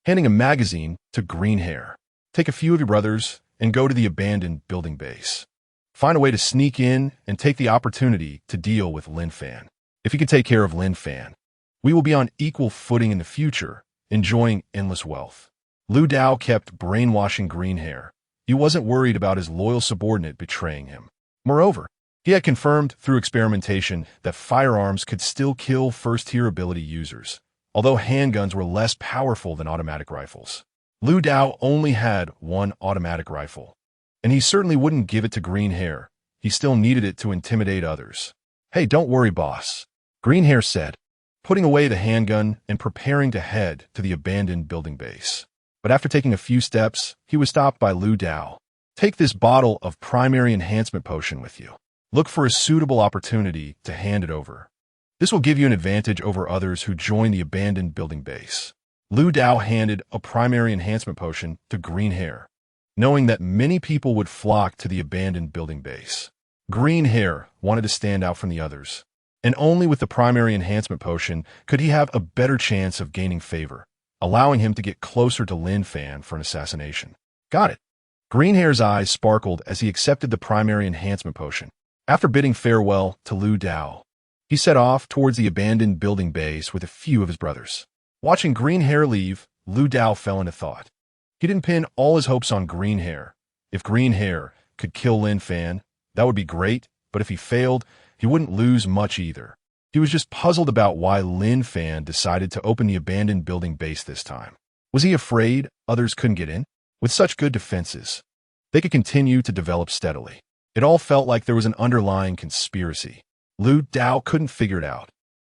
handing a magazine to Green Hair. Take a few of your brothers and go to the abandoned building base. Find a way to sneak in and take the opportunity to deal with Lin Fan. If you can take care of Lin Fan, we will be on equal footing in the future, enjoying endless wealth. Lu Dao kept brainwashing Green Hair. He wasn't worried about his loyal subordinate betraying him. Moreover, he had confirmed through experimentation that firearms could still kill first-tier ability users, although handguns were less powerful than automatic rifles. Lu Dao only had one automatic rifle, and he certainly wouldn't give it to Green Hair. He still needed it to intimidate others. "Hey, don't worry, boss," Green Hair said, putting away the handgun and preparing to head to the abandoned building base. But after taking a few steps, he was stopped by Lu Dao. "Take this bottle of primary enhancement potion with you. Look for a suitable opportunity to hand it over. This will give you an advantage over others who join the abandoned building base." Lu Dao handed a primary enhancement potion to Green Hair, knowing that many people would flock to the abandoned building base. Green Hair wanted to stand out from the others, and only with the primary enhancement potion could he have a better chance of gaining favor, allowing him to get closer to Lin Fan for an assassination. "Got it." Green Hair's eyes sparkled as he accepted the primary enhancement potion. After bidding farewell to Lu Dao, he set off towards the abandoned building base with a few of his brothers. Watching Green Hair leave, Lu Dao fell into thought. He didn't pin all his hopes on Green Hair. If Green Hair could kill Lin Fan, that would be great, but if he failed, he wouldn't lose much either. He was just puzzled about why Lin Fan decided to open the abandoned building base this time. Was he afraid others couldn't get in? With such good defenses, they could continue to develop steadily. It all felt like there was an underlying conspiracy. Liu Dao couldn't figure it out.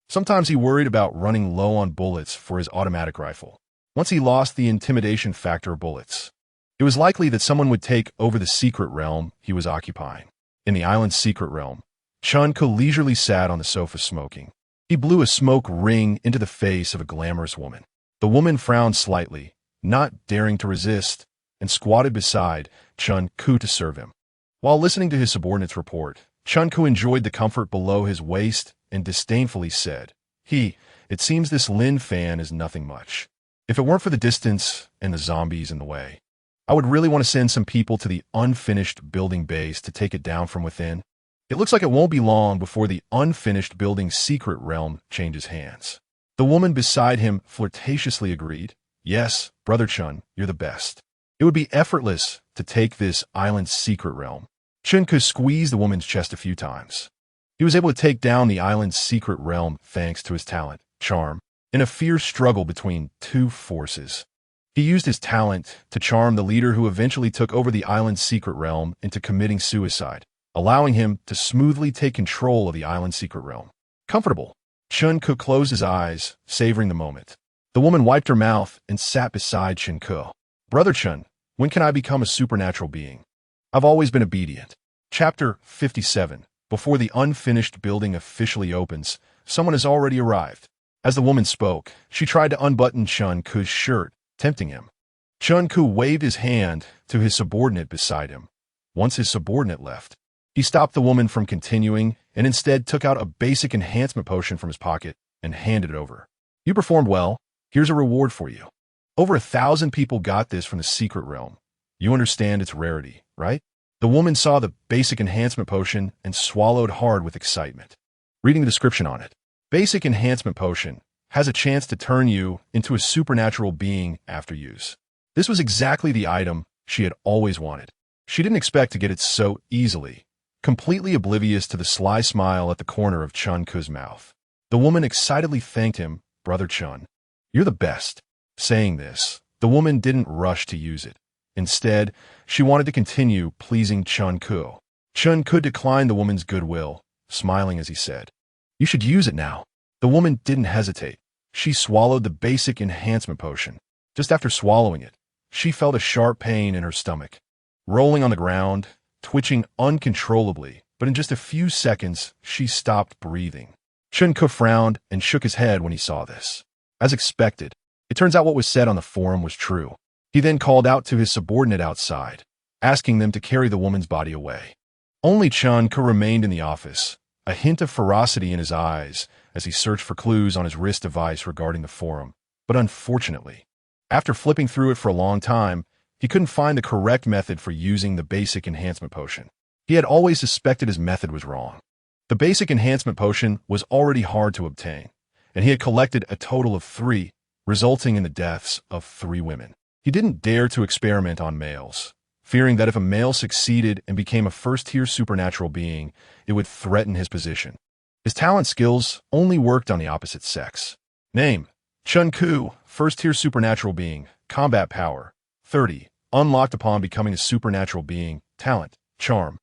Sometimes he worried about running low on bullets for his automatic rifle. Once he lost the intimidation factor of bullets, it was likely that someone would take over the secret realm he was occupying. In the island's secret realm, Chun Ko leisurely sat on the sofa smoking. He blew a smoke ring into the face of a glamorous woman. The woman frowned slightly, not daring to resist, and squatted beside Chun Ko to serve him. While listening to his subordinate's report, Chun Ko enjoyed the comfort below his waist and disdainfully said, It seems this Lin Fan is nothing much. If it weren't for the distance and the zombies in the way, I would really want to send some people to the unfinished building base to take it down from within. It looks like it won't be long before the unfinished building's secret realm changes hands. The woman beside him flirtatiously agreed, Yes, Brother Chun, you're the best. It would be effortless to take this island's secret realm. Chun Ko squeezed the woman's chest a few times. He was able to take down the island's secret realm thanks to his talent, charm, in a fierce struggle between two forces. He used his talent to charm the leader who eventually took over the island's secret realm into committing suicide, allowing him to smoothly take control of the island's secret realm. Comfortable, Chun Ko closed his eyes, savoring the moment. The woman wiped her mouth and sat beside Chun Ko. Brother Chun, when can I become a supernatural being? I've always been obedient. Chapter 57. Before the unfinished building officially opens, someone has already arrived. As the woman spoke, she tried to unbutton Chun Ko's shirt, tempting him. Chun Ko waved his hand to his subordinate beside him. Once his subordinate left, he stopped the woman from continuing and instead took out a basic enhancement potion from his pocket and handed it over. You performed well. Here's a reward for you. Over 1,000 people got this from the secret realm. You understand its rarity, right? The woman saw the basic enhancement potion and swallowed hard with excitement. Reading the description on it, basic enhancement potion has a chance to turn you into a supernatural being after use. This was exactly the item she had always wanted. She didn't expect to get it so easily, completely oblivious to the sly smile at the corner of Chun Ko's mouth. The woman excitedly thanked him, Brother Chun. You're the best. Saying this, the woman didn't rush to use it. Instead, she wanted to continue pleasing Chun Ko. Chun Ko declined the woman's goodwill, smiling as he said, You should use it now. The woman didn't hesitate. She swallowed the basic enhancement potion. Just after swallowing it, she felt a sharp pain in her stomach. Rolling on the ground, twitching uncontrollably, but in just a few seconds, she stopped breathing. Chun Ko frowned and shook his head when he saw this. As expected, it turns out what was said on the forum was true. He then called out to his subordinate outside, asking them to carry the woman's body away. Only Chun Ko remained in the office, a hint of ferocity in his eyes as he searched for clues on his wrist device regarding the forum. But unfortunately, after flipping through it for a long time, he couldn't find the correct method for using the basic enhancement potion. He had always suspected his method was wrong. The basic enhancement potion was already hard to obtain, and he had collected a total of 3, resulting in the deaths of 3 women. He didn't dare to experiment on males, fearing that if a male succeeded and became a first-tier supernatural being, it would threaten his position. His talent skills only worked on the opposite sex. Name: Chun Ko, first-tier supernatural being, combat power, 30, unlocked upon becoming a supernatural being, talent, charm.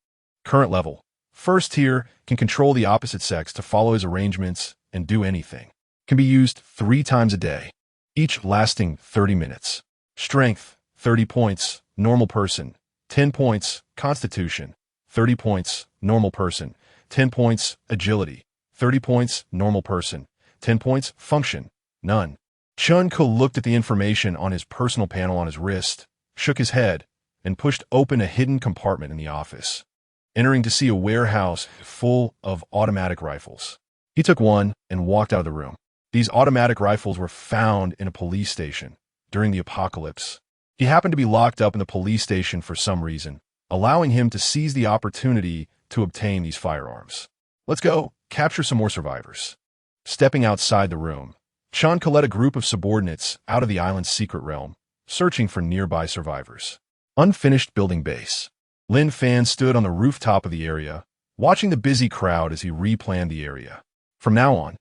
Current level: first tier, can control the opposite sex to follow his arrangements and do anything. Can be used 3 times a day, each lasting 30 minutes. Strength, 30 points, normal person, 10 points, constitution, 30 points, normal person, 10 points, agility, 30 points, normal person, 10 points, function, none. Chun Ko looked at the information on his personal panel on his wrist, shook his head, and pushed open a hidden compartment in the office, entering to see a warehouse full of automatic rifles. He took one and walked out of the room. These automatic rifles were found in a police station during the apocalypse. He happened to be locked up in the police station for some reason, allowing him to seize the opportunity to obtain these firearms. Let's go, capture some more survivors. Stepping outside the room, Chun Ko led a group of subordinates out of the island's secret realm, searching for nearby survivors. Unfinished building base. Lin Fan stood on the rooftop of the area, watching the busy crowd as he replanned the area. From now on,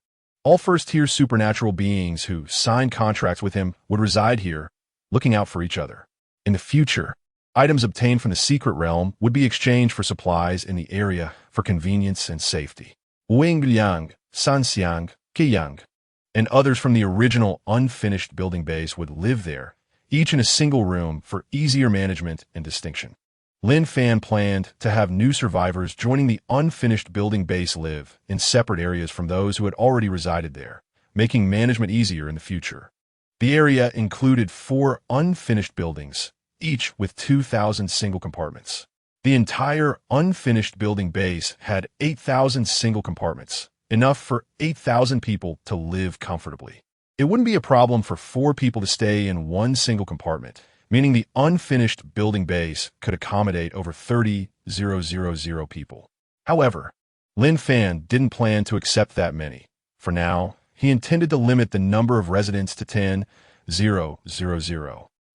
all first-tier supernatural beings who signed contracts with him would reside here, looking out for each other. In the future, Items obtained from the secret realm would be exchanged for supplies in the area for convenience and safety. Wing Liang, Sanxiang, Qiyang, and others from the original unfinished building base would live there, each in a single room for easier management and distinction. Lin Fan planned to have new survivors joining the unfinished building base live in separate areas from those who had already resided there, making management easier in the future. The area included 4 unfinished buildings, each with 2,000 single compartments. The entire unfinished building base had 8,000 single compartments, enough for 8,000 people to live comfortably. It wouldn't be a problem for 4 people to stay in one single compartment, meaning the unfinished building base could accommodate over 30,000 people. However, Lin Fan didn't plan to accept that many. For now, he intended to limit the number of residents to 10,000.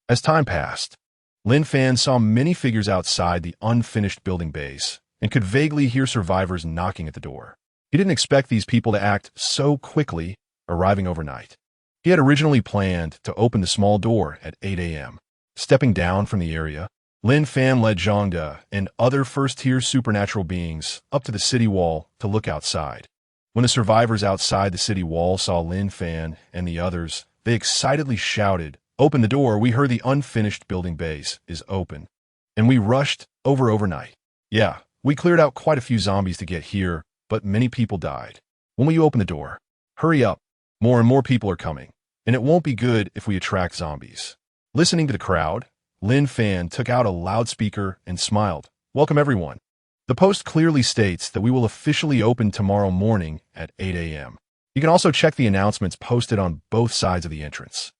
As time passed, Lin Fan saw many figures outside the unfinished building base and could vaguely hear survivors knocking at the door. He didn't expect these people to act so quickly, arriving overnight. He had originally planned to open the small door at 8 a.m. Stepping down from the area, Lin Fan led Zhang De and other first-tier supernatural beings up to the city wall to look outside. When the survivors outside the city wall saw Lin Fan and the others, they excitedly shouted, "Open the door, we heard the unfinished building base is open." And we rushed overnight. Yeah, we cleared out quite a few zombies to get here, but many people died. When will you open the door? Hurry up, more and more people are coming, and it won't be good if we attract zombies. Listening to the crowd, Lin Fan took out a loudspeaker and smiled. "Welcome everyone. The post clearly states that we will officially open tomorrow morning at 8 a.m. You can also check the announcements posted on both sides of the entrance.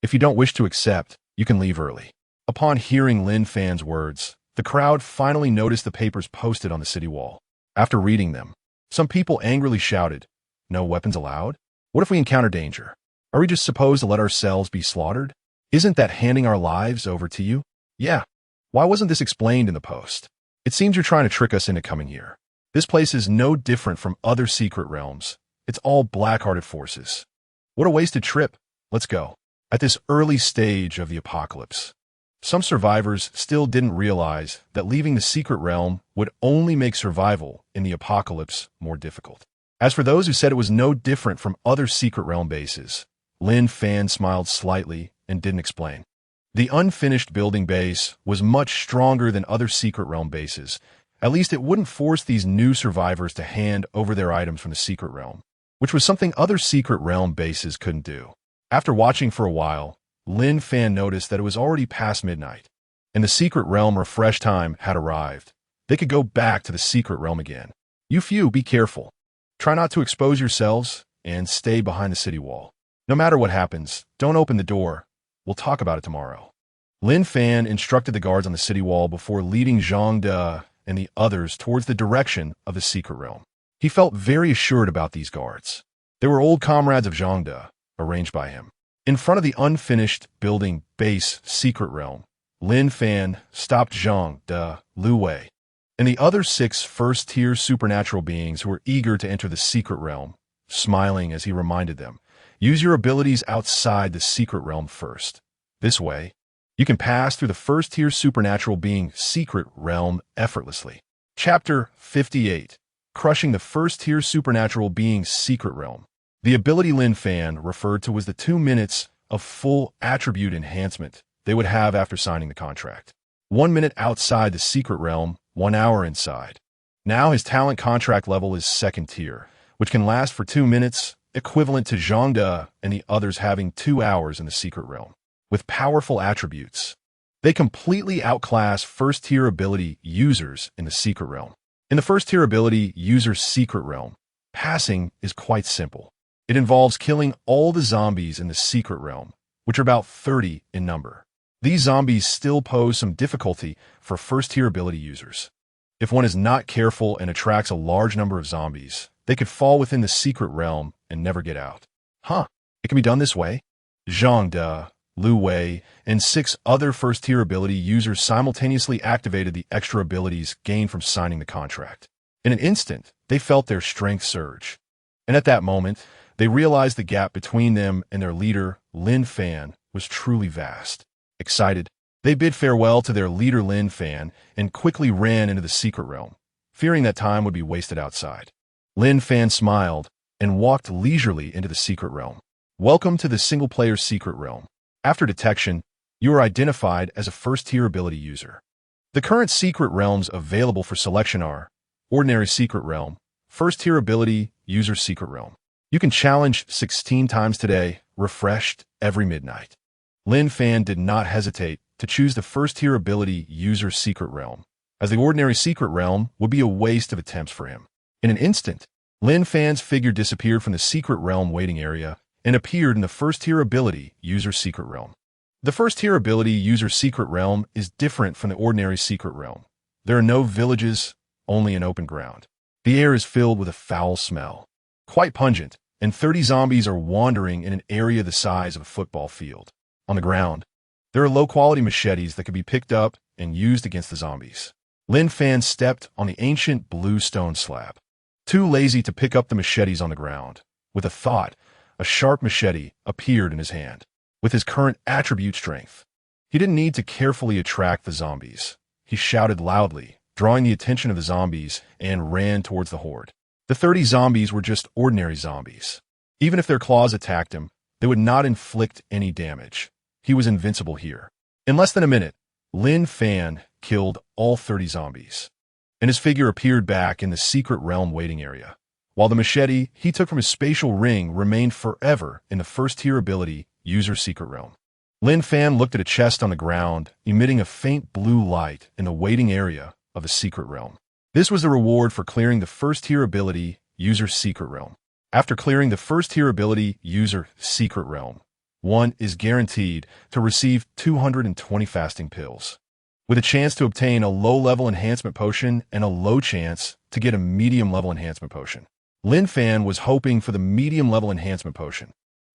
If you don't wish to accept, you can leave early." Upon hearing Lin Fan's words, the crowd finally noticed the papers posted on the city wall. After reading them, some people angrily shouted, "No weapons allowed? What if we encounter danger? Are we just supposed to let ourselves be slaughtered? Isn't that handing our lives over to you? Yeah. Why wasn't this explained in the post? It seems you're trying to trick us into coming here. This place is no different from other secret realms. It's all black-hearted forces. What a wasted trip. Let's go." At this early stage of the apocalypse, some survivors still didn't realize that leaving the secret realm would only make survival in the apocalypse more difficult. As for those who said it was no different from other secret realm bases, Lin Fan smiled slightly and didn't explain. The unfinished building base was much stronger than other secret realm bases. At least it wouldn't force these new survivors to hand over their items from the secret realm, which was something other secret realm bases couldn't do. After watching for a while, Lin Fan noticed that it was already past midnight, and the secret realm refresh time had arrived. They could go back to the secret realm again. You few, be careful. Try not to expose yourselves and stay behind the city wall. No matter what happens, don't open the door. We'll talk about it tomorrow. Lin Fan instructed the guards on the city wall before leading Zhang De and the others towards the direction of the secret realm. He felt very assured about these guards. They were old comrades of Zhang De, arranged by him. In front of the unfinished building base secret realm, Lin Fan stopped Zhang De, Lu Wei, and the other 6 first-tier supernatural beings who were eager to enter the secret realm, smiling as he reminded them, "Use your abilities outside the secret realm first. This way, you can pass through the first-tier supernatural being secret realm effortlessly." Chapter 58, Crushing the First-Tier Supernatural Being Secret Realm. The ability Lin Fan referred to was the 2 minutes of full attribute enhancement they would have after signing the contract. 1 minute outside the secret realm, 1 hour inside. Now his talent contract level is 2nd tier, which can last for 2 minutes, equivalent to Zhang De and the others having 2 hours in the secret realm. With powerful attributes, they completely outclass first-tier ability users in the secret realm. In the first-tier ability user's secret realm, passing is quite simple. It involves killing all the zombies in the secret realm, which are about 30 in number. These zombies still pose some difficulty for first-tier ability users. If one is not careful and attracts a large number of zombies, they could fall within the secret realm and never get out. It can be done this way? Zhang De, Lu Wei, and 6 other first-tier ability users simultaneously activated the extra abilities gained from signing the contract. In an instant, they felt their strength surge. And at that moment, they realized the gap between them and their leader, Lin Fan, was truly vast. Excited, They bid farewell to their leader Lin Fan and quickly ran into the secret realm, fearing that time would be wasted outside. Lin Fan smiled and walked leisurely into the secret realm. Welcome to the single-player secret realm. After detection, you are identified as a first-tier ability user. The current secret realms available for selection are Ordinary Secret Realm, First-Tier Ability User Secret Realm. You can challenge 16 times today, refreshed every midnight. Lin Fan did not hesitate to choose the First-Tier Ability User Secret Realm, as the Ordinary Secret Realm would be a waste of attempts for him. In an instant, Lin Fan's figure disappeared from the Secret Realm waiting area and appeared in the First-Tier Ability User Secret Realm. The First-Tier Ability User Secret Realm is different from the Ordinary Secret Realm. There are no villages, only an open ground. The air is filled with a foul smell, quite pungent, and 30 zombies are wandering in an area the size of a football field. On the ground, there are low-quality machetes that can be picked up and used against the zombies. Lin Fan stepped on the ancient blue stone slab. Too lazy to pick up the machetes on the ground. With a thought, a sharp machete appeared in his hand. With his current attribute strength, he didn't need to carefully attract the zombies. He shouted loudly, drawing the attention of the zombies, and ran towards the horde. The 30 zombies were just ordinary zombies. Even if their claws attacked him, they would not inflict any damage. He was invincible here. In less than a minute, Lin Fan killed all 30 zombies, and his figure appeared back in the secret realm waiting area, while the machete he took from his spatial ring remained forever in the first-tier ability User Secret Realm. Lin Fan looked at a chest on the ground, emitting a faint blue light in the waiting area of the secret realm. This was the reward for clearing the first-tier ability User Secret Realm. After clearing the first-tier ability User Secret Realm, one is guaranteed to receive 220 fasting pills, with a chance to obtain a low-level enhancement potion and a low chance to get a medium-level enhancement potion. Lin Fan was hoping for the medium-level enhancement potion.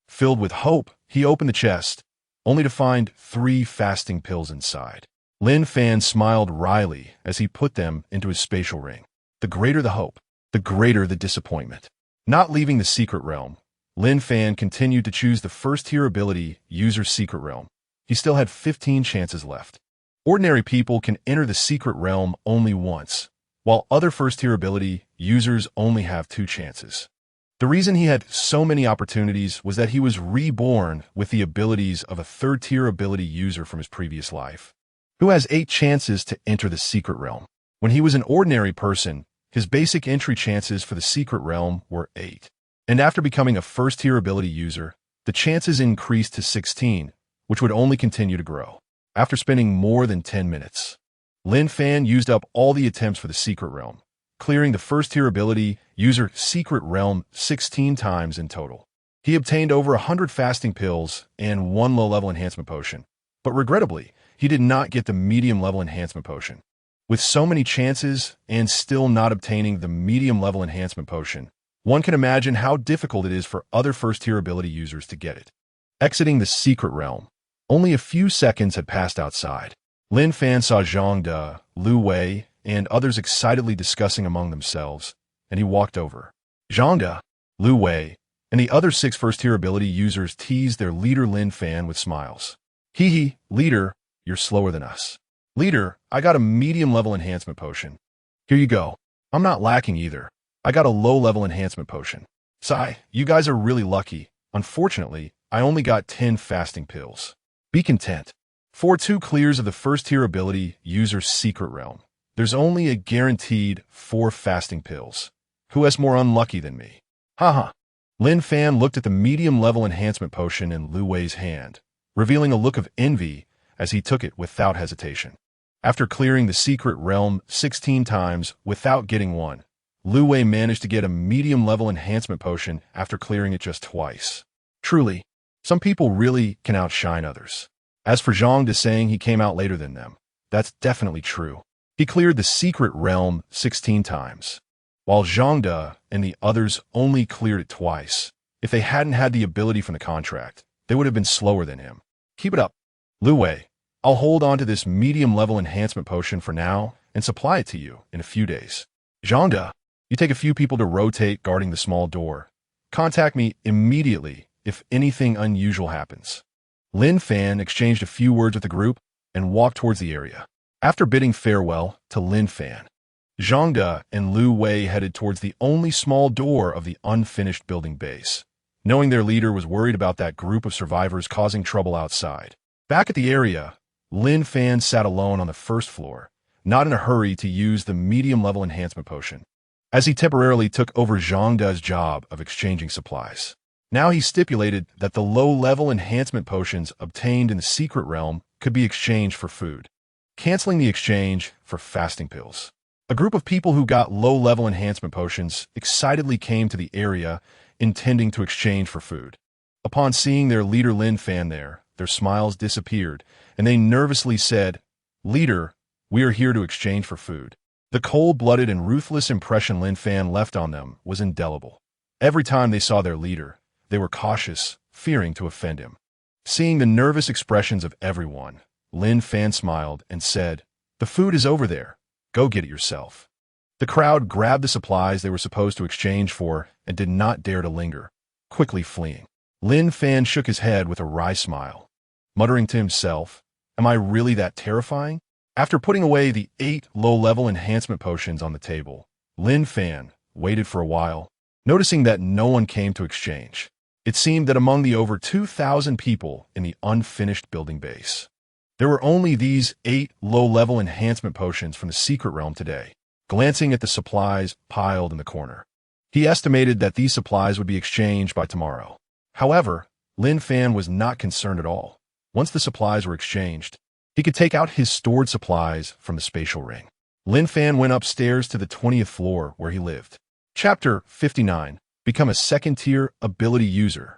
Filled with hope, he opened the chest, only to find 3 fasting pills inside. Lin Fan smiled wryly as he put them into his spatial ring. The greater the hope, the greater the disappointment. Not leaving the secret realm, Lin Fan continued to choose the first-tier ability User Secret Realm. He still had 15 chances left. Ordinary people can enter the secret realm only once, while other first-tier ability users only have 2 chances. The reason he had so many opportunities was that he was reborn with the abilities of a third-tier ability user from his previous life, who has 8 chances to enter the secret realm. When he was an ordinary person, his basic entry chances for the secret realm were 8. And after becoming a first-tier ability user, the chances increased to 16, which would only continue to grow. After spending more than 10 minutes, Lin Fan used up all the attempts for the secret realm, clearing the first-tier ability User Secret Realm 16 times in total. He obtained over 100 fasting pills and 1 low-level enhancement potion, but regrettably, he did not get the medium-level enhancement potion. With so many chances and still not obtaining the medium-level enhancement potion, one can imagine how difficult it is for other first-tier ability users to get it. Exiting the secret realm, only a few seconds had passed outside. Lin Fan saw Zhang De, Lu Wei, and others excitedly discussing among themselves, and he walked over. Zhang De, Lu Wei, and the other 6 first-tier ability users teased their leader Lin Fan with smiles. Hee, leader, you're slower than us. Leader, I got a medium-level enhancement potion. Here you go. I'm not lacking either. I got a low-level enhancement potion. Sigh, you guys are really lucky. Unfortunately, I only got 10 fasting pills. Be content. For 2 clears of the first-tier ability User Secret Realm, there's only a guaranteed 4 fasting pills. Who is more unlucky than me? Haha. Lin Fan looked at the medium-level enhancement potion in Lu Wei's hand, revealing a look of envy as he took it without hesitation. After clearing the secret realm 16 times without getting one, Lu Wei managed to get a medium-level enhancement potion after clearing it just twice. Truly, some people really can outshine others. As for Zhang De saying he came out later than them, that's definitely true. He cleared the secret realm 16 times, while Zhang De and the others only cleared it twice. If they hadn't had the ability from the contract, they would have been slower than him. Keep it up. Lu Wei, I'll hold on to this medium-level enhancement potion for now and supply it to you in a few days. Zhang De, you take a few people to rotate guarding the small door. Contact me immediately if anything unusual happens. Lin Fan exchanged a few words with the group and walked towards the area. After bidding farewell to Lin Fan, Zhang De and Lu Wei headed towards the only small door of the unfinished building base, knowing their leader was worried about that group of survivors causing trouble outside. Back at the area, Lin Fan sat alone on the first floor, not in a hurry to use the medium-level enhancement potion, as he temporarily took over Zhang De's job of exchanging supplies. Now he stipulated that the low-level enhancement potions obtained in the secret realm could be exchanged for food, canceling the exchange for fasting pills. A group of people who got low-level enhancement potions excitedly came to the area, intending to exchange for food. Upon seeing their leader Lin Fan there, their smiles disappeared, and they nervously said, "Leader, we are here to exchange for food." The cold-blooded and ruthless impression Lin Fan left on them was indelible. Every time they saw their leader, they were cautious, fearing to offend him. Seeing the nervous expressions of everyone, Lin Fan smiled and said, "The food is over there. Go get it yourself." The crowd grabbed the supplies they were supposed to exchange for and did not dare to linger, quickly fleeing. Lin Fan shook his head with a wry smile, muttering to himself, "Am I really that terrifying?" After putting away the 8 low-level enhancement potions on the table, Lin Fan waited for a while, noticing that no one came to exchange. It seemed that among the over 2,000 people in the unfinished building base, there were only these 8 low-level enhancement potions from the secret realm today. Glancing at the supplies piled in the corner, he estimated that these supplies would be exchanged by tomorrow. However, Lin Fan was not concerned at all. Once the supplies were exchanged, he could take out his stored supplies from the spatial ring. Lin Fan went upstairs to the 20th floor where he lived. Chapter 59. Become a second-tier ability user.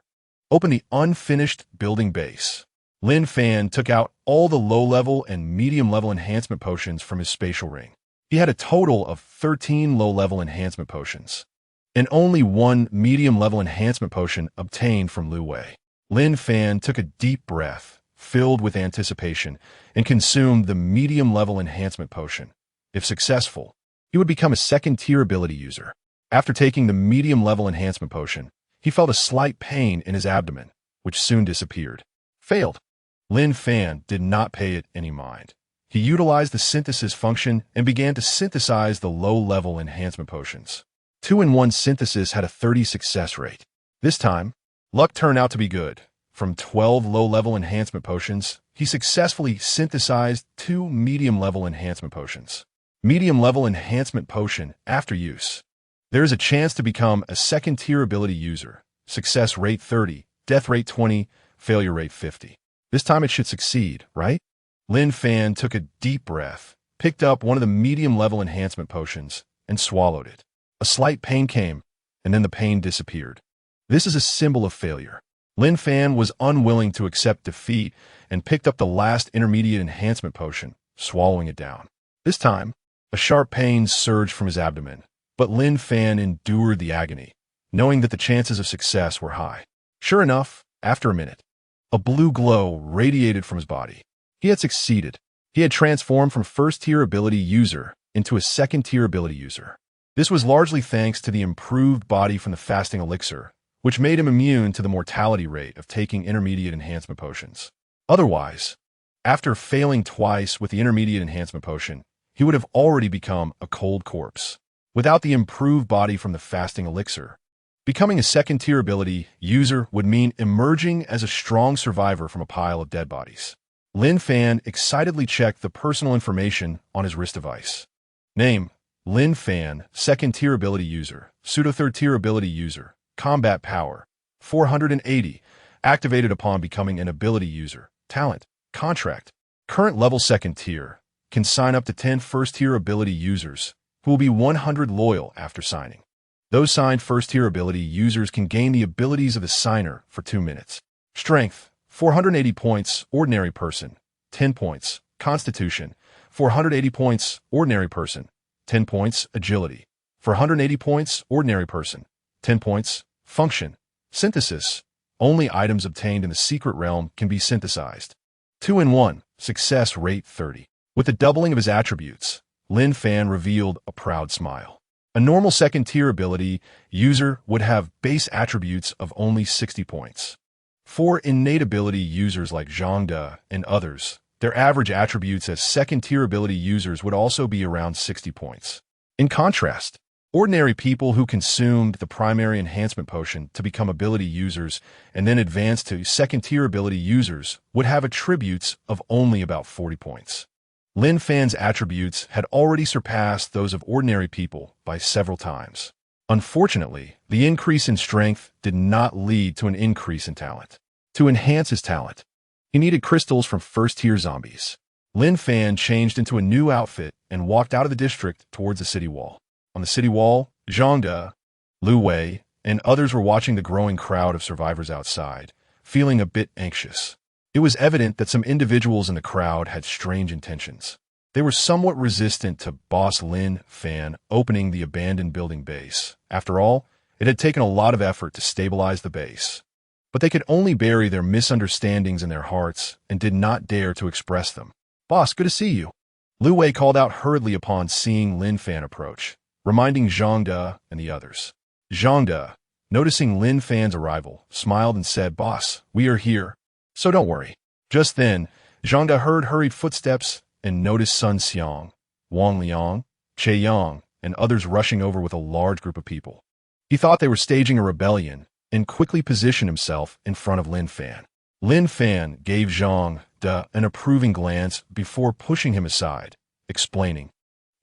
Open the unfinished building base. Lin Fan took out all the low-level and medium-level enhancement potions from his spatial ring. He had a total of 13 low-level enhancement potions, and only 1 medium-level enhancement potion obtained from Lu Wei. Lin Fan took a deep breath, filled with anticipation, and consumed the medium-level enhancement potion. If successful, he would become a second-tier ability user. After taking the medium-level enhancement potion, he felt a slight pain in his abdomen, which soon disappeared. Failed. Lin Fan did not pay it any mind. He utilized the synthesis function and began to synthesize the low-level enhancement potions. 2-in-1 synthesis had a 30 success rate. This time, luck turned out to be good. From 12 low-level enhancement potions, he successfully synthesized 2 medium-level enhancement potions. Medium-level enhancement potion after use. There is a chance to become a second-tier ability user. Success rate 30, death rate 20, failure rate 50. This time it should succeed, right? Lin Fan took a deep breath, picked up one of the medium-level enhancement potions, and swallowed it. A slight pain came, and then the pain disappeared. This is a symbol of failure. Lin Fan was unwilling to accept defeat and picked up the last intermediate enhancement potion, swallowing it down. This time, a sharp pain surged from his abdomen, but Lin Fan endured the agony, knowing that the chances of success were high. Sure enough, after a minute, a blue glow radiated from his body. He had succeeded. He had transformed from first-tier ability user into a second-tier ability user. This was largely thanks to the improved body from the fasting elixir, which made him immune to the mortality rate of taking intermediate enhancement potions. Otherwise, after failing twice with the intermediate enhancement potion, he would have already become a cold corpse. Without the improved body from the fasting elixir, becoming a second-tier ability user would mean emerging as a strong survivor from a pile of dead bodies. Lin Fan excitedly checked the personal information on his wrist device. Name: Lin Fan, second-tier ability user, pseudo-third-tier ability user, combat power, 480, activated upon becoming an ability user, talent, contract, current level second tier, can sign up to 10 first-tier ability users, who will be 100 loyal after signing. Those signed first-tier ability users can gain the abilities of the signer for 2 minutes. Strength: 480 points, ordinary person, 10 points, constitution, 480 points, ordinary person, 10 points, agility, 480 points, ordinary person, 10 points, function, synthesis, only items obtained in the secret realm can be synthesized. 2-in-1, success rate 30. With the doubling of his attributes, Lin Fan revealed a proud smile. A normal second-tier ability user would have base attributes of only 60 points. For innate ability users like Zhang De and others, Their average attributes as second-tier ability users would also be around 60 points. In contrast, ordinary people who consumed the primary enhancement potion to become ability users and then advanced to second-tier ability users would have attributes of only about 40 points. Lin Fan's attributes had already surpassed those of ordinary people by several times. Unfortunately, the increase in strength did not lead to an increase in talent. To enhance his talent, he needed crystals from first-tier zombies. Lin Fan changed into a new outfit and walked out of the district towards the city wall. On the city wall, Zhang De, Lu Wei, and others were watching the growing crowd of survivors outside, feeling a bit anxious. It was evident that some individuals in the crowd had strange intentions. They were somewhat resistant to Boss Lin Fan opening the abandoned building base. After all, it had taken a lot of effort to stabilize the base. But they could only bury their misunderstandings in their hearts and did not dare to express them. "Boss, good to see you," Lu Wei called out hurriedly upon seeing Lin Fan approach, reminding Zhang De and the others. Zhang De, noticing Lin Fan's arrival, smiled and said, "Boss, we are here, so don't worry." Just then, Zhang De heard hurried footsteps and noticed Sun Xiang, Wang Liang, Che Yang, and others rushing over with a large group of people. He thought they were staging a rebellion and quickly positioned himself in front of Lin Fan. Lin Fan gave Zhang De an approving glance before pushing him aside, explaining,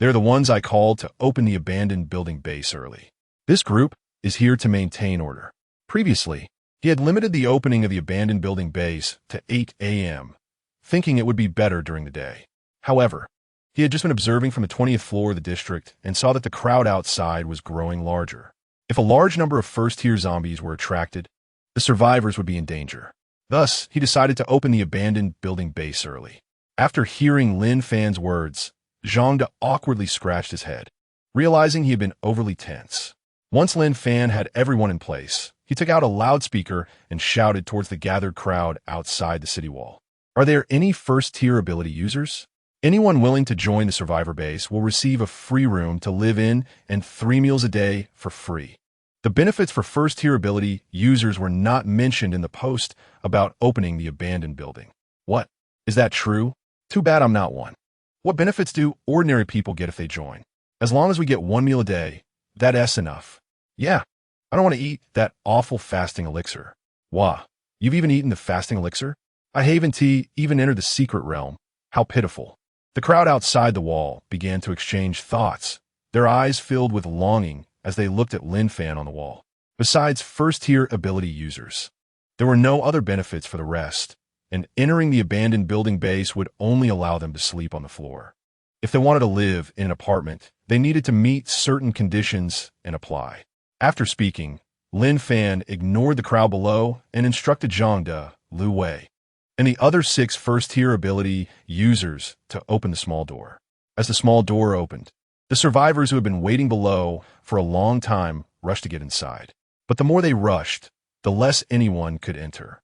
"They're the ones I called to open the abandoned building base early. This group is here to maintain order." Previously, he had limited the opening of the abandoned building base to 8 a.m., thinking it would be better during the day. However, he had just been observing from the 20th floor of the district and saw that the crowd outside was growing larger. If a large number of first-tier zombies were attracted, the survivors would be in danger. Thus, he decided to open the abandoned building base early. After hearing Lin Fan's words, Zhang De awkwardly scratched his head, realizing he had been overly tense. Once Lin Fan had everyone in place, he took out a loudspeaker and shouted towards the gathered crowd outside the city wall. "Are there any first-tier ability users? Anyone willing to join the survivor base will receive a free room to live in and 3 meals a day for free." The benefits for first-tier ability users were not mentioned in the post about opening the abandoned building. What? Is that true? Too bad I'm not one. What benefits do ordinary people get if they join? As long as we get 1 meal a day, that's enough. Yeah, I don't want to eat that awful fasting elixir. Wah, you've even eaten the fasting elixir? I haven't even entered the secret realm. How pitiful. The crowd outside the wall began to exchange thoughts, their eyes filled with longing as they looked at Lin Fan on the wall. Besides first-tier ability users, there were no other benefits for the rest, and entering the abandoned building base would only allow them to sleep on the floor. If they wanted to live in an apartment, they needed to meet certain conditions and apply. After speaking, Lin Fan ignored the crowd below and instructed Zhang De, Lu Wei, and the other 6 first-tier ability users to open the small door. As the small door opened, the survivors who had been waiting below for a long time rushed to get inside. But the more they rushed, the less anyone could enter.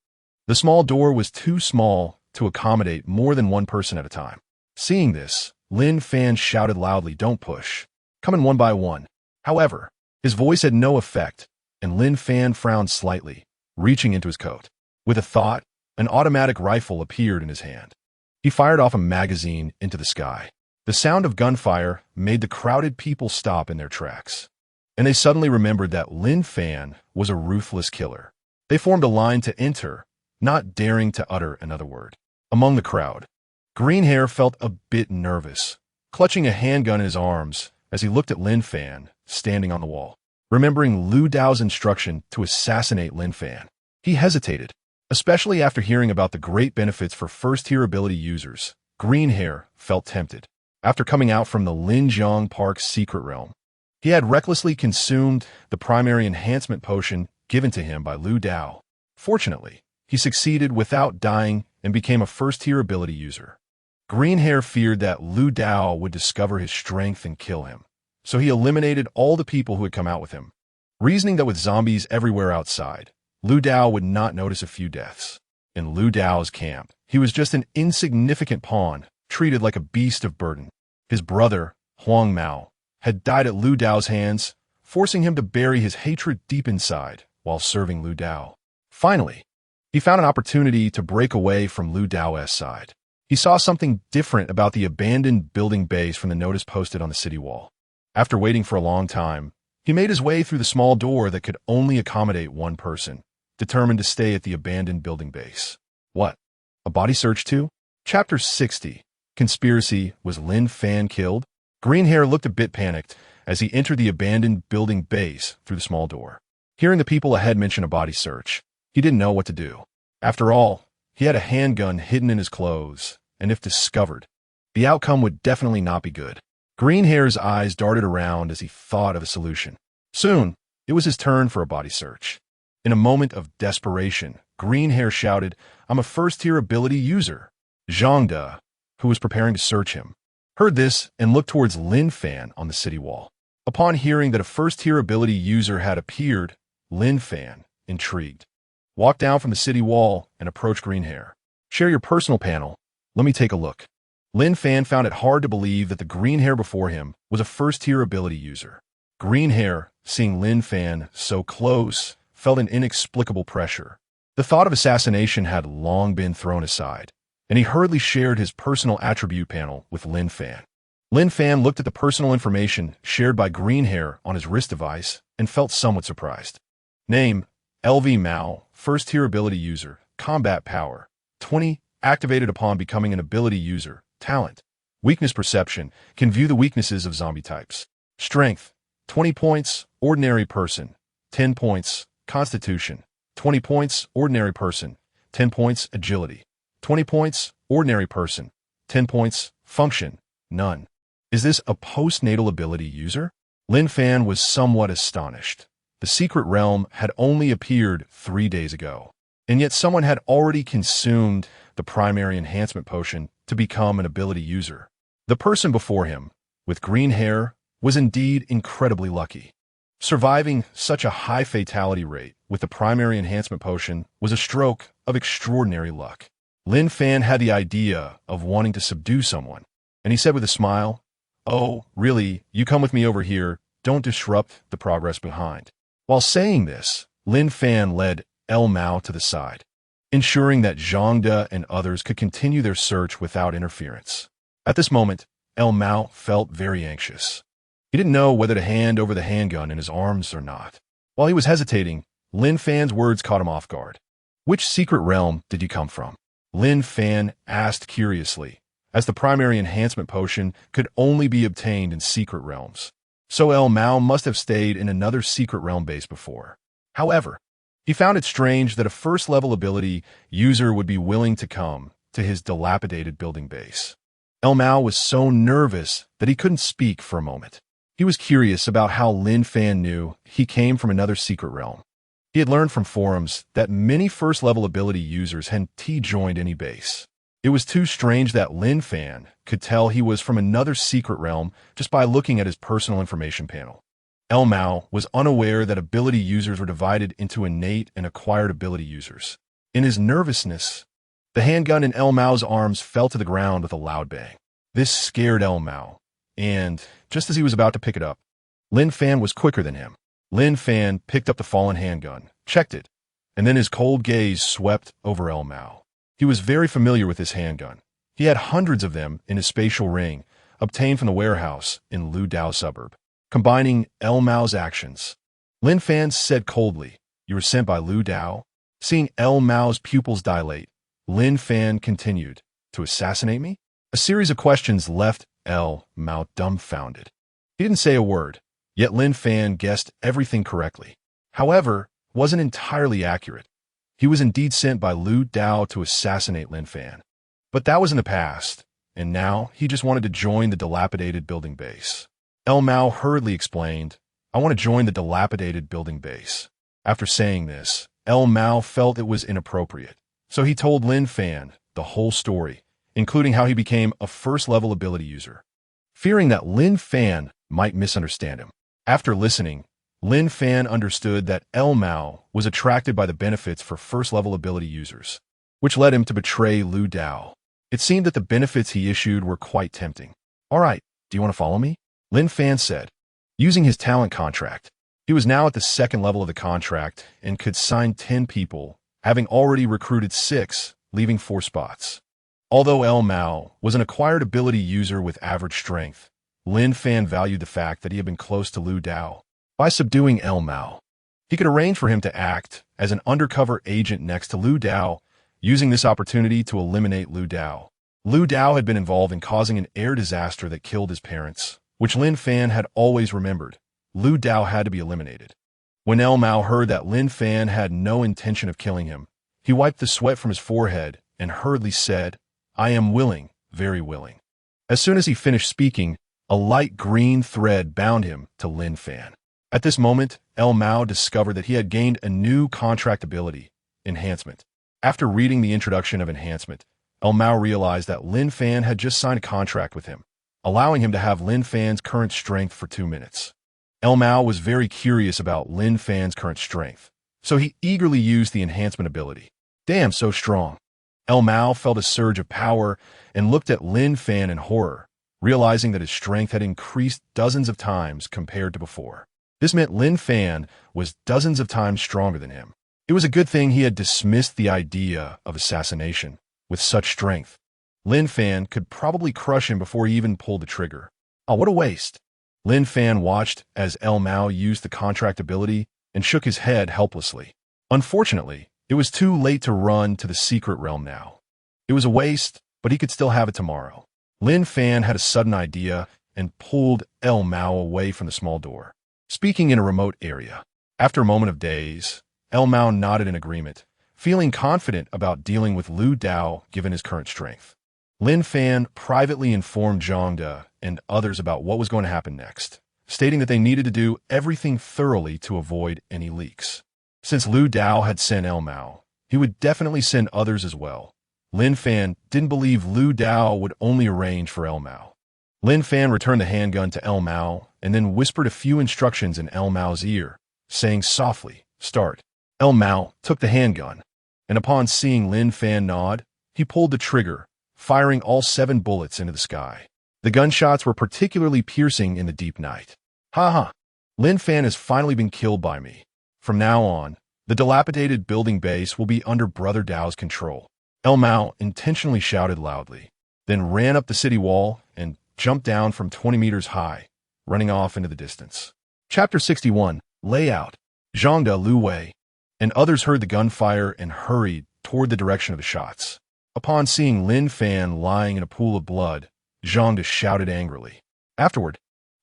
The small door was too small to accommodate more than one person at a time. Seeing this, Lin Fan shouted loudly, "Don't push. Come in one by one." However, his voice had no effect, and Lin Fan frowned slightly, reaching into his coat. With a thought, an automatic rifle appeared in his hand. He fired off a magazine into the sky. The sound of gunfire made the crowded people stop in their tracks, and they suddenly remembered that Lin Fan was a ruthless killer. They formed a line to enter, not daring to utter another word. Among the crowd, Greenhair felt a bit nervous, clutching a handgun in his arms as he looked at Lin Fan standing on the wall. Remembering Lu Dao's instruction to assassinate Lin Fan, he hesitated, especially after hearing about the great benefits for first-tier ability users. Greenhair felt tempted. After coming out from the Linjiang Park's secret realm, he had recklessly consumed the primary enhancement potion given to him by Lu Dao. Fortunately, he succeeded without dying and became a first-tier ability user. Greenhair feared that Lu Dao would discover his strength and kill him, so he eliminated all the people who had come out with him, reasoning that with zombies everywhere outside, Lu Dao would not notice a few deaths. In Lu Dao's camp, he was just an insignificant pawn, treated like a beast of burden. His brother, Huang Mao, had died at Lu Dao's hands, forcing him to bury his hatred deep inside while serving Lu Dao. Finally, he found an opportunity to break away from Lu Dao's side. He saw something different about the abandoned building base from the notice posted on the city wall. After waiting for a long time, he made his way through the small door that could only accommodate one person, determined to stay at the abandoned building base. What? A body search too? Chapter 60. Conspiracy. Was Lin Fan killed? Green Hair looked a bit panicked as he entered the abandoned building base through the small door. Hearing the people ahead mention a body search, he didn't know what to do. After all, he had a handgun hidden in his clothes, and if discovered, the outcome would definitely not be good. Green Hair's eyes darted around as he thought of a solution. Soon, it was his turn for a body search. In a moment of desperation, Green Hair shouted, "I'm a first-tier ability user." Zhang De, who was preparing to search him, heard this and looked towards Lin Fan on the city wall. Upon hearing that a first-tier ability user had appeared, Lin Fan, intrigued, walked down from the city wall and approached Green Hair. "Share your personal panel. Let me take a look." Lin Fan found it hard to believe that the Green Hair before him was a first-tier ability user. Green Hair, seeing Lin Fan so close, felt an inexplicable pressure. The thought of assassination had long been thrown aside, and he hurriedly shared his personal attribute panel with Lin Fan. Lin Fan looked at the personal information shared by Green Hair on his wrist device and felt somewhat surprised. Name: LV Mao, first-tier ability user, combat power, 20, activated upon becoming an ability user, talent, weakness perception, can view the weaknesses of zombie types. Strength, 20 points, ordinary person, 10 points, constitution, 20 points, ordinary person, 10 points, agility, 20 points, ordinary person, 10 points, function, none. Is this a postnatal ability user? Lin Fan was somewhat astonished. The secret realm had only appeared 3 days ago, and yet someone had already consumed the primary enhancement potion to become an ability user. The person before him, with green hair, was indeed incredibly lucky. Surviving such a high fatality rate with the primary enhancement potion was a stroke of extraordinary luck. Lin Fan had the idea of wanting to subdue someone, and he said with a smile, "Oh, really, you come with me over here, don't disrupt the progress behind." While saying this, Lin Fan led El Mao to the side, ensuring that Zhang De and others could continue their search without interference. At this moment, El Mao felt very anxious. He didn't know whether to hand over the handgun in his arms or not. While he was hesitating, Lin Fan's words caught him off guard. "Which secret realm did you come from?" Lin Fan asked curiously, as the primary enhancement potion could only be obtained in secret realms. So El Mao must have stayed in another secret realm base before. However, he found it strange that a first-level ability user would be willing to come to his dilapidated building base. El Mao was so nervous that he couldn't speak for a moment. He was curious about how Lin Fan knew he came from another secret realm. He had learned from forums that many first-level ability users hadn't T-joined any base. It was too strange that Lin Fan could tell he was from another secret realm just by looking at his personal information panel. El Mao was unaware that ability users were divided into innate and acquired ability users. In his nervousness, the handgun in El Mao's arms fell to the ground with a loud bang. This scared El Mao, and just as he was about to pick it up, Lin Fan was quicker than him. Lin Fan picked up the fallen handgun, checked it, and then his cold gaze swept over El Mao. He was very familiar with this handgun. He had hundreds of them in his spatial ring, obtained from the warehouse in Lu Dao suburb. Combining El Mao's actions, Lin Fan said coldly, "You were sent by Lu Dao?" Seeing El Mao's pupils dilate, Lin Fan continued, "To assassinate me?" A series of questions left El Mao dumbfounded. He didn't say a word, yet Lin Fan guessed everything correctly. However, wasn't entirely accurate. He was indeed sent by Lu Dao to assassinate Lin Fan. But that was in the past, and now he just wanted to join the dilapidated building base. El Mao hurriedly explained, "I want to join the dilapidated building base." After saying this, El Mao felt it was inappropriate, so he told Lin Fan the whole story, including how he became a first-level ability user, fearing that Lin Fan might misunderstand him. After listening, Lin Fan understood that El Mao was attracted by the benefits for first-level ability users, which led him to betray Lu Dao. It seemed that the benefits he issued were quite tempting. "All right, do you want to follow me?" Lin Fan said. Using his talent contract, he was now at the second level of the contract and could sign 10 people, having already recruited 6, leaving 4 spots. Although El Mao was an acquired ability user with average strength, Lin Fan valued the fact that he had been close to Lu Dao. By subduing El Mao, he could arrange for him to act as an undercover agent next to Lu Dao, using this opportunity to eliminate Lu Dao. Lu Dao had been involved in causing an air disaster that killed his parents, which Lin Fan had always remembered. Lu Dao had to be eliminated. When El Mao heard that Lin Fan had no intention of killing him, he wiped the sweat from his forehead and hurriedly said, "I am willing, very willing." As soon as he finished speaking, a light green thread bound him to Lin Fan. At this moment, El Mao discovered that he had gained a new contract ability, Enhancement. After reading the introduction of Enhancement, El Mao realized that Lin Fan had just signed a contract with him, allowing him to have Lin Fan's current strength for 2 minutes. El Mao was very curious about Lin Fan's current strength, so he eagerly used the enhancement ability. Damn, so strong. El Mao felt a surge of power and looked at Lin Fan in horror, realizing that his strength had increased dozens of times compared to before. This meant Lin Fan was dozens of times stronger than him. It was a good thing he had dismissed the idea of assassination. With such strength, Lin Fan could probably crush him before he even pulled the trigger. Oh, what a waste. Lin Fan watched as El Mao used the contract ability and shook his head helplessly. Unfortunately, it was too late to run to the secret realm now. It was a waste, but he could still have it tomorrow. Lin Fan had a sudden idea and pulled El Mao away from the small door. Speaking in a remote area, after a moment of daze, El Mao nodded in agreement, feeling confident about dealing with Lu Dao given his current strength. Lin Fan privately informed Zhangde and others about what was going to happen next, stating that they needed to do everything thoroughly to avoid any leaks. Since Lu Dao had sent El Mao, he would definitely send others as well. Lin Fan didn't believe Lu Dao would only arrange for El Mao. Lin Fan returned the handgun to El Mao and then whispered a few instructions in El Mao's ear, saying softly, "Start." El Mao took the handgun, and upon seeing Lin Fan nod, he pulled the trigger, firing all 7 bullets into the sky. The gunshots were particularly piercing in the deep night. "Ha ha! Lin Fan has finally been killed by me. From now on, the dilapidated building base will be under Brother Dao's control." El Mao intentionally shouted loudly, then ran up the city wall and jumped down from 20 meters high, running off into the distance. Chapter 61, Layout. Zhangde, Lu Wei, and others heard the gunfire and hurried toward the direction of the shots. Upon seeing Lin Fan lying in a pool of blood, Zhangde shouted angrily. Afterward,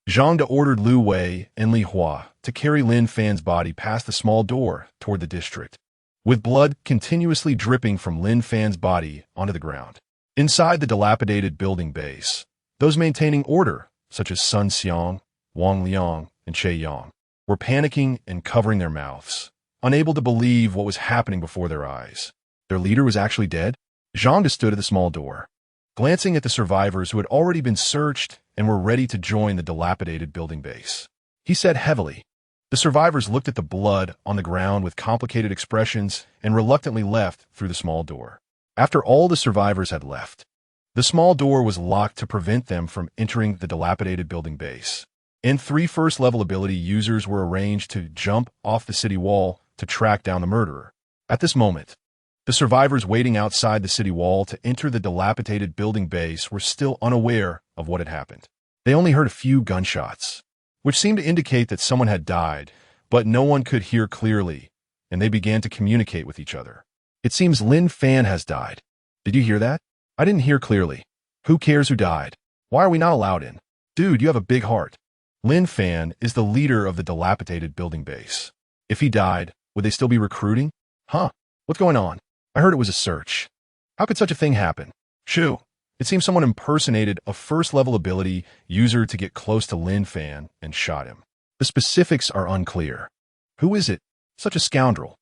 Zhangde ordered Lu Wei and Li Hua to carry Lin Fan's body past the small door toward the district, with blood continuously dripping from Lin Fan's body onto the ground. Inside the dilapidated building base, those maintaining order, such as Sun Xiang, Wang Liang, and Che Yang, were panicking and covering their mouths, unable to believe what was happening before their eyes. Their leader was actually dead? Zhangde stood at the small door, glancing at the survivors who had already been searched and were ready to join the dilapidated building base. He said heavily. The survivors looked at the blood on the ground with complicated expressions and reluctantly left through the small door. After all the survivors had left, the small door was locked to prevent them from entering the dilapidated building base, and 3 first-level ability users were arranged to jump off the city wall to track down the murderer. At this moment, the survivors waiting outside the city wall to enter the dilapidated building base were still unaware of what had happened. They only heard a few gunshots, which seemed to indicate that someone had died, but no one could hear clearly, and they began to communicate with each other. "It seems Lin Fan has died. Did you hear that? I didn't hear clearly. Who cares who died? Why are we not allowed in? Dude, you have a big heart." Lin Fan is the leader of the dilapidated building base. If he died, would they still be recruiting? Huh? What's going on? I heard it was a search. How could such a thing happen? Shoo. It seems someone impersonated a first-level ability user to get close to Lin Fan and shot him. The specifics are unclear. Who is it? Such a scoundrel.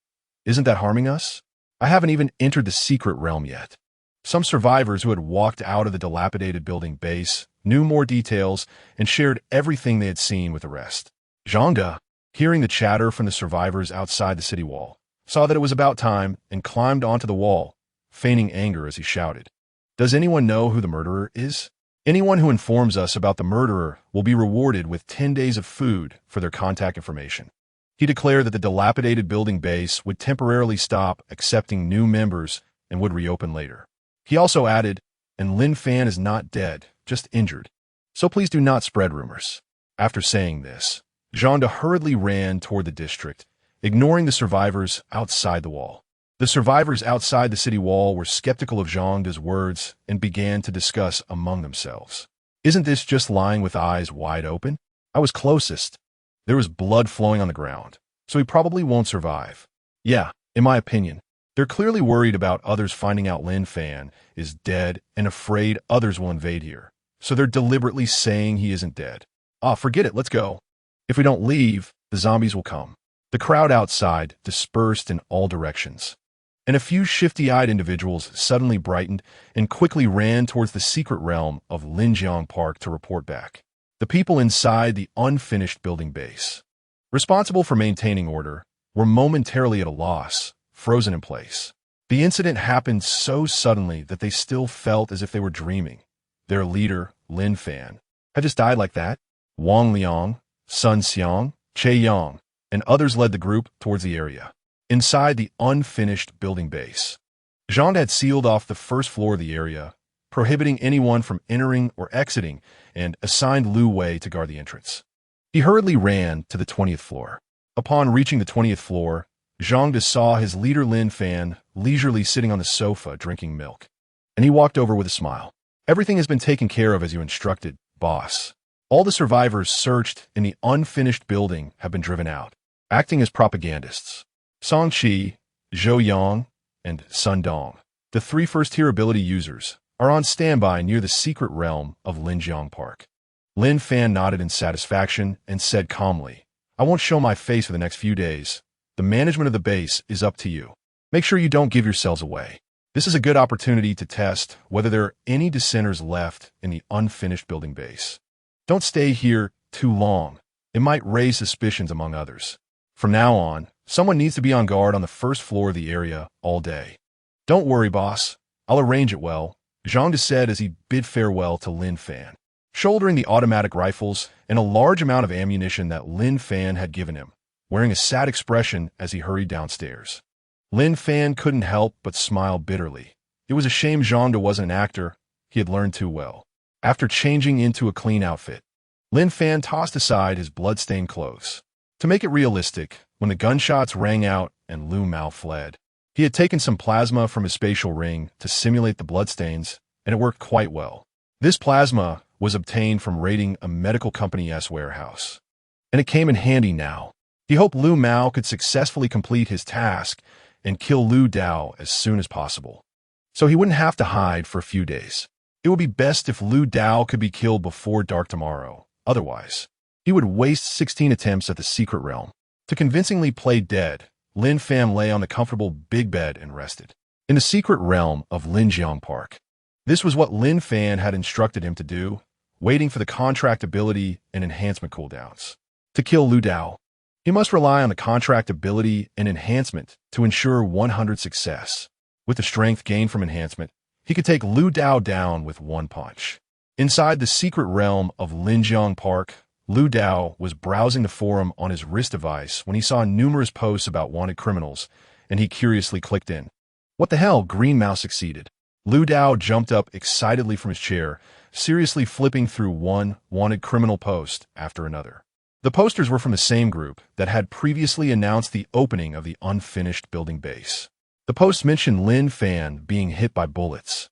Isn't that harming us? I haven't even entered the secret realm yet. Some survivors who had walked out of the dilapidated building base knew more details and shared everything they had seen with the rest. Zhangde, hearing the chatter from the survivors outside the city wall, saw that it was about time and climbed onto the wall, feigning anger as he shouted, "Does anyone know who the murderer is? Anyone who informs us about the murderer will be rewarded with 10 days of food for their contact information." He declared that the dilapidated building base would temporarily stop accepting new members and would reopen later. He also added, and Lin Fan is not dead, just injured. So please do not spread rumors. After saying this, Zhang hurriedly ran toward the district, ignoring the survivors outside the wall. The survivors outside the city wall were skeptical of Zhang's words and began to discuss among themselves. Isn't this just lying with eyes wide open? I was closest. There was blood flowing on the ground, so he probably won't survive. Yeah, in my opinion. They're clearly worried about others finding out Lin Fan is dead and afraid others will invade here. So they're deliberately saying he isn't dead. Forget it, let's go. If we don't leave, the zombies will come. The crowd outside dispersed in all directions, and a few shifty-eyed individuals suddenly brightened and quickly ran towards the secret realm of Linjiang Park to report back. The people inside the unfinished building base, responsible for maintaining order, were momentarily at a loss, frozen in place. The incident happened so suddenly that they still felt as if they were dreaming. Their leader, Lin Fan, had just died like that. Wang Liang, Sun Xiang, Che Yang, and others led the group towards the area. Inside the unfinished building base, Zhang had sealed off the first floor of the area, prohibiting anyone from entering or exiting, and assigned Lu Wei to guard the entrance. He hurriedly ran to the 20th floor. Upon reaching the 20th floor, Zhang saw his leader Lin Fan leisurely sitting on the sofa drinking milk, and he walked over with a smile. Everything has been taken care of as you instructed, boss. All the survivors searched in the unfinished building have been driven out, acting as propagandists. Song Qi, Zhou Yang, and Sun Dong, the three first-tier ability users, are on standby near the secret realm of Linjiang Park. Lin Fan nodded in satisfaction and said calmly, I won't show my face for the next few days. The management of the base is up to you. Make sure you don't give yourselves away. This is a good opportunity to test whether there are any dissenters left in the unfinished building base. Don't stay here too long. It might raise suspicions among others. From now on, someone needs to be on guard on the first floor of the area all day. Don't worry, boss. I'll arrange it well, Zhang said as he bid farewell to Lin Fan, shouldering the automatic rifles and a large amount of ammunition that Lin Fan had given him, wearing a sad expression as he hurried downstairs. Lin Fan couldn't help but smile bitterly. It was a shame Zhang wasn't an actor. He had learned too well. After changing into a clean outfit, Lin Fan tossed aside his blood-stained clothes. To make it realistic, when the gunshots rang out and Lu Mao fled, he had taken some plasma from his spatial ring to simulate the bloodstains, and it worked quite well. This plasma was obtained from raiding a medical company's warehouse, and it came in handy now. He hoped Lu Mao could successfully complete his task and kill Lu Dao as soon as possible, so he wouldn't have to hide for a few days. It would be best if Lu Dao could be killed before dark tomorrow. Otherwise, he would waste 16 attempts at the secret realm. To convincingly play dead, Lin Fan lay on the comfortable big bed and rested. In the secret realm of Linjiang Park, this was what Lin Fan had instructed him to do, waiting for the contract ability and enhancement cooldowns. To kill Lu Dao, he must rely on the contract ability and enhancement to ensure 100 success. With the strength gained from enhancement, he could take Lu Dao down with one punch. Inside the secret realm of Linjiang Park, Lu Dao was browsing the forum on his wrist device when he saw numerous posts about wanted criminals, and he curiously clicked in. What the hell? Green Mouse succeeded. Lu Dao jumped up excitedly from his chair, seriously flipping through one wanted criminal post after another. The posters were from the same group that had previously announced the opening of the unfinished building base. The posts mentioned Lin Fan being hit by bullets,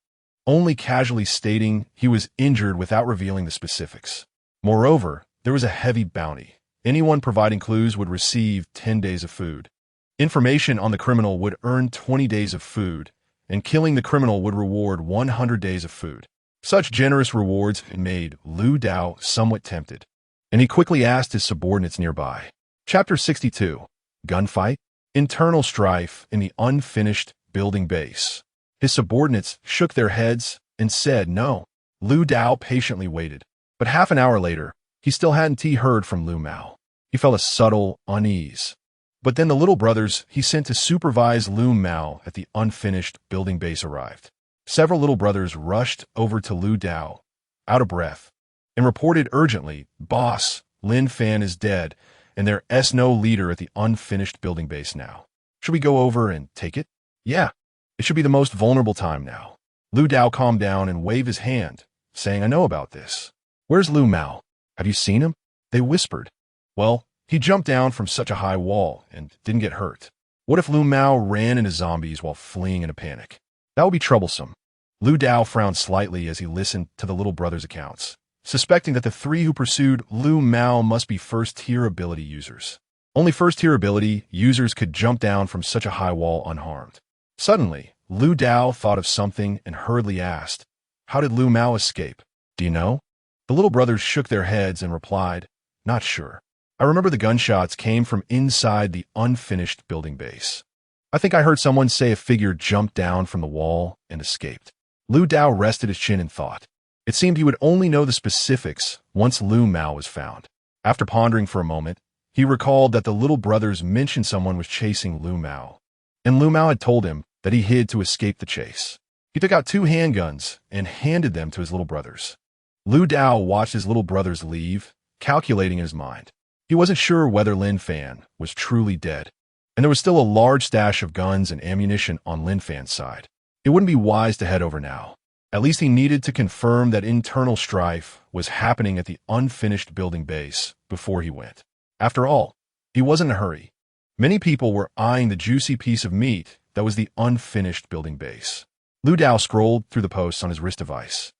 only casually stating he was injured without revealing the specifics. Moreover, there was a heavy bounty. Anyone providing clues would receive 10 days of food. Information on the criminal would earn 20 days of food, and killing the criminal would reward 100 days of food. Such generous rewards made Lu Dao somewhat tempted, and he quickly asked his subordinates nearby. Chapter 62. Gunfight? Internal strife in the unfinished building base. His subordinates shook their heads and said no. Lu Dao patiently waited, but half an hour later, he still hadn't heard from Lu Mao. He felt a subtle unease. But then the little brothers he sent to supervise Lu Mao at the unfinished building base arrived. Several little brothers rushed over to Lu Dao, out of breath, and reported urgently, Boss, Lin Fan is dead, and there's no leader at the unfinished building base now. Should we go over and take it? Yeah, it should be the most vulnerable time now. Lu Dao calmed down and waved his hand, saying, "I know about this. Where's Lu Mao? Have you seen him?" They whispered. "Well, he jumped down from such a high wall and didn't get hurt. What if Lu Mao ran into zombies while fleeing in a panic? That would be troublesome." Lu Dao frowned slightly as he listened to the little brother's accounts, suspecting that the three who pursued Lu Mao must be first-tier ability users. Only first-tier ability users could jump down from such a high wall unharmed. Suddenly, Lu Dao thought of something and hurriedly asked, "How did Lu Mao escape? Do you know?" The little brothers shook their heads and replied, "Not sure. I remember the gunshots came from inside the unfinished building base. I think I heard someone say a figure jumped down from the wall and escaped." Lu Dao rested his chin in thought. It seemed he would only know the specifics once Lu Mao was found. After pondering for a moment, he recalled that the little brothers mentioned someone was chasing Lu Mao, and Lu Mao had told him that he hid to escape the chase. He took out 2 handguns and handed them to his little brothers. Lu Dao watched his little brothers leave, calculating in his mind. He wasn't sure whether Lin Fan was truly dead, and there was still a large stash of guns and ammunition on Lin Fan's side. It wouldn't be wise to head over now. At least he needed to confirm that internal strife was happening at the unfinished building base before he went. After all, he wasn't in a hurry. Many people were eyeing the juicy piece of meat that was the unfinished building base. Lu Dao scrolled through the posts on his wrist device,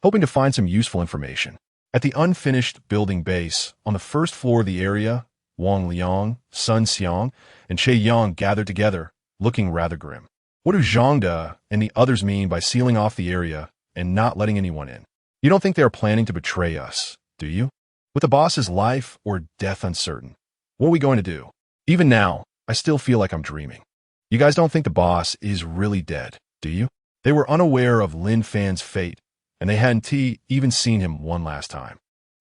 hoping to find some useful information. At the unfinished building base, on the first floor of the area, Wang Liang, Sun Xiang, and Che Yang gathered together, looking rather grim. What do Zhang De and the others mean by sealing off the area and not letting anyone in? You don't think they are planning to betray us, do you? With the boss's life or death uncertain, what are we going to do? Even now, I still feel like I'm dreaming. You guys don't think the boss is really dead, do you? They were unaware of Lin Fan's fate, and they hadn't even seen him one last time.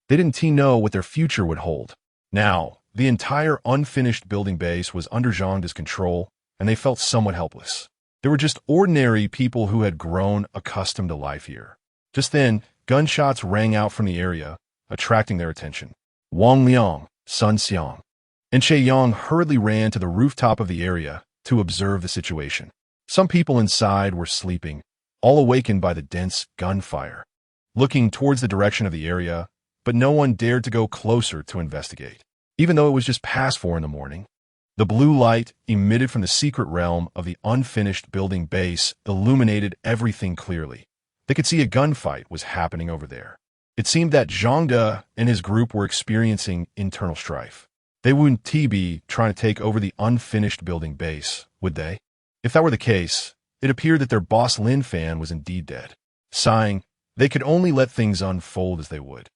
They didn't know what their future would hold. Now, the entire unfinished building base was under Zhang De's control, and they felt somewhat helpless. They were just ordinary people who had grown accustomed to life here. Just then, gunshots rang out from the area, attracting their attention. Wang Liang, Sun Xiang, and Che Yang hurriedly ran to the rooftop of the area to observe the situation. Some people inside were sleeping, all awakened by the dense gunfire, looking towards the direction of the area, but no one dared to go closer to investigate. Even though it was just past 4 in the morning, the blue light emitted from the secret realm of the unfinished building base illuminated everything clearly. They could see a gunfight was happening over there. It seemed that Zhang De and his group were experiencing internal strife. They wouldn't be trying to take over the unfinished building base, would they? If that were the case, it appeared that their boss Lin Fan was indeed dead. Sighing, they could only let things unfold as they would,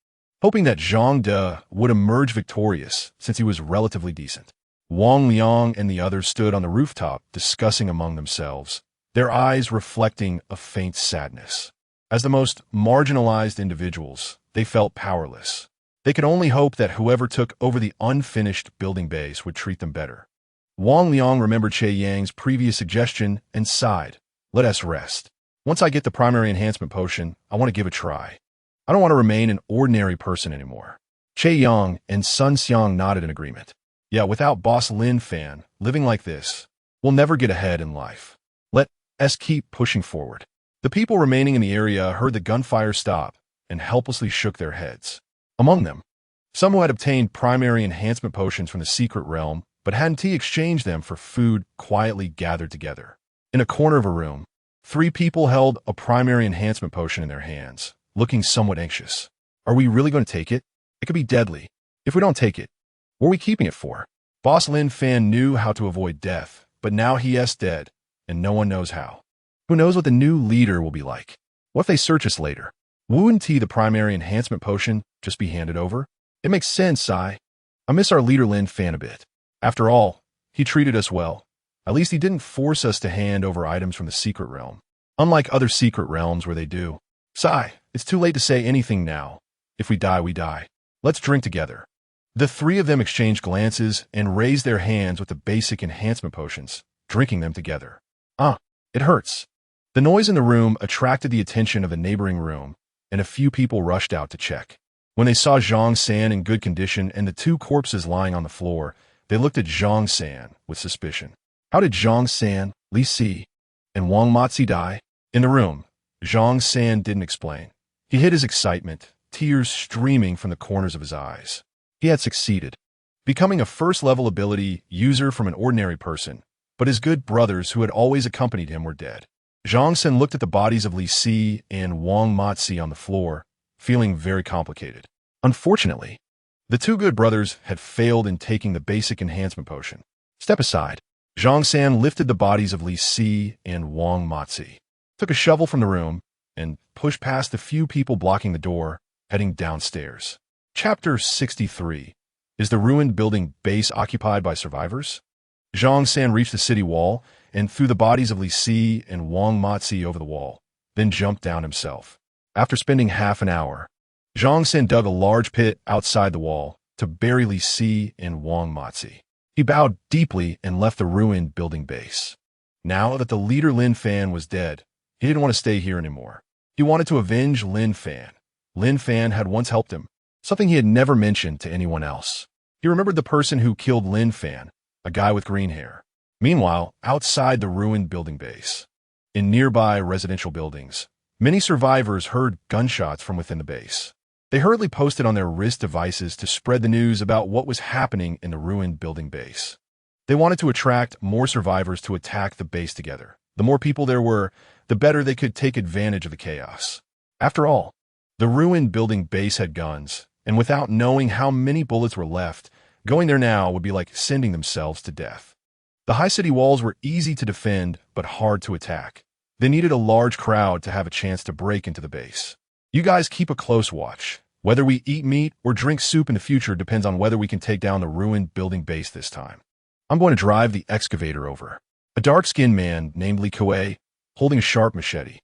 hoping that Zhang De would emerge victorious since he was relatively decent. Wang Liang and the others stood on the rooftop discussing among themselves, their eyes reflecting a faint sadness. As the most marginalized individuals, they felt powerless. They could only hope that whoever took over the unfinished building base would treat them better. Wang Liang remembered Che Yang's previous suggestion and sighed. "Let us rest. Once I get the primary enhancement potion, I want to give it a try. I don't want to remain an ordinary person anymore." Che Yang and Sun Xiang nodded in agreement. "Yeah, without boss Lin Fan, living like this, we'll never get ahead in life. Let us keep pushing forward." The people remaining in the area heard the gunfire stop and helplessly shook their heads. Among them, some who had obtained primary enhancement potions from the secret realm but hadn't exchanged them for food quietly gathered together. In a corner of a room, 3 people held a primary enhancement potion in their hands, looking somewhat anxious. "Are we really going to take it? It could be deadly. If we don't take it, what are we keeping it for?" Boss Lin Fan knew how to avoid death, but now he is dead, and no one knows how. Who knows what the new leader will be like? What if they search us later? Wouldn't the primary enhancement potion just be handed over? It makes sense, I miss our leader Lin Fan a bit. After all, he treated us well. At least he didn't force us to hand over items from the secret realm, unlike other secret realms where they do. Sigh, it's too late to say anything now. If we die, we die. Let's drink together. The 3 of them exchanged glances and raised their hands with the basic enhancement potions, drinking them together. It hurts. The noise in the room attracted the attention of the neighboring room, and a few people rushed out to check. When they saw Zhang San in good condition and the 2 corpses lying on the floor, they looked at Zhang San with suspicion. How did Zhang San, Li Si, and Wang Matzi die? In the room, Zhang San didn't explain. He hid his excitement, tears streaming from the corners of his eyes. He had succeeded, becoming a first-level ability user from an ordinary person, but his good brothers who had always accompanied him were dead. Zhang San looked at the bodies of Li Si and Wang Matzi on the floor, feeling very complicated. Unfortunately, the two good brothers had failed in taking the basic enhancement potion. Step aside. Zhang San lifted the bodies of Li Si and Wang Matzi, took a shovel from the room, and pushed past the few people blocking the door, heading downstairs. Chapter 63. Is the ruined building base occupied by survivors? Zhang San reached the city wall and threw the bodies of Li Si and Wang Matzi over the wall, then jumped down himself. After spending half an hour, Zhang San dug a large pit outside the wall to bury Li Si and Wang Matzi. He bowed deeply and left the ruined building base. Now that the leader Lin Fan was dead, he didn't want to stay here anymore. He wanted to avenge Lin Fan. Lin Fan had once helped him, something he had never mentioned to anyone else. He remembered the person who killed Lin Fan, a guy with green hair. Meanwhile, outside the ruined building base, in nearby residential buildings, many survivors heard gunshots from within the base. They hurriedly posted on their wrist devices to spread the news about what was happening in the ruined building base. They wanted to attract more survivors to attack the base together. The more people there were, the better they could take advantage of the chaos. After all, the ruined building base had guns, and without knowing how many bullets were left, going there now would be like sending themselves to death. The high city walls were easy to defend, but hard to attack. They needed a large crowd to have a chance to break into the base. You guys keep a close watch. Whether we eat meat or drink soup in the future depends on whether we can take down the ruined building base this time. I'm going to drive the excavator over. A dark-skinned man named Li Kuei, holding a sharp machete,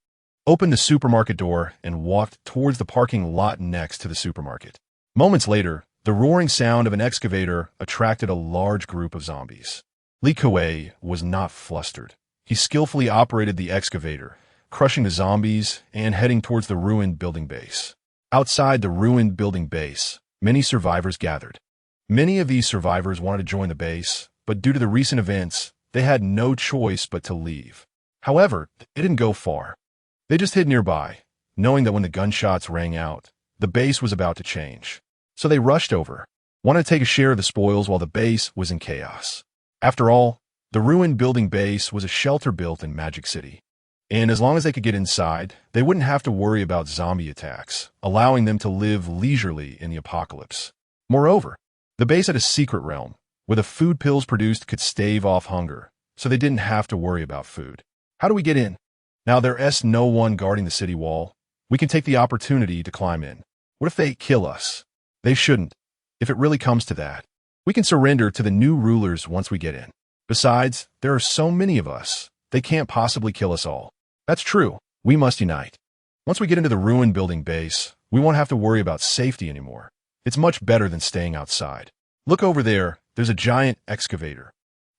opened the supermarket door and walked towards the parking lot next to the supermarket. Moments later, the roaring sound of an excavator attracted a large group of zombies. Li Kuei was not flustered. He skillfully operated the excavator, crushing the zombies and heading towards the ruined building base. Outside the ruined building base, many survivors gathered. Many of these survivors wanted to join the base, but due to the recent events, they had no choice but to leave. However, they didn't go far. They just hid nearby, knowing that when the gunshots rang out, the base was about to change. So they rushed over, wanted to take a share of the spoils while the base was in chaos. After all, the ruined building base was a shelter built in Magic City. And as long as they could get inside, they wouldn't have to worry about zombie attacks, allowing them to live leisurely in the apocalypse. Moreover, the base had a secret realm, where the food pills produced could stave off hunger, so they didn't have to worry about food. How do we get in? Now there's no one guarding the city wall. We can take the opportunity to climb in. What if they kill us? They shouldn't. If it really comes to that, we can surrender to the new rulers once we get in. Besides, there are so many of us, they can't possibly kill us all. That's true. We must unite. Once we get into the ruined building base, we won't have to worry about safety anymore. It's much better than staying outside. Look over there. There's a giant excavator.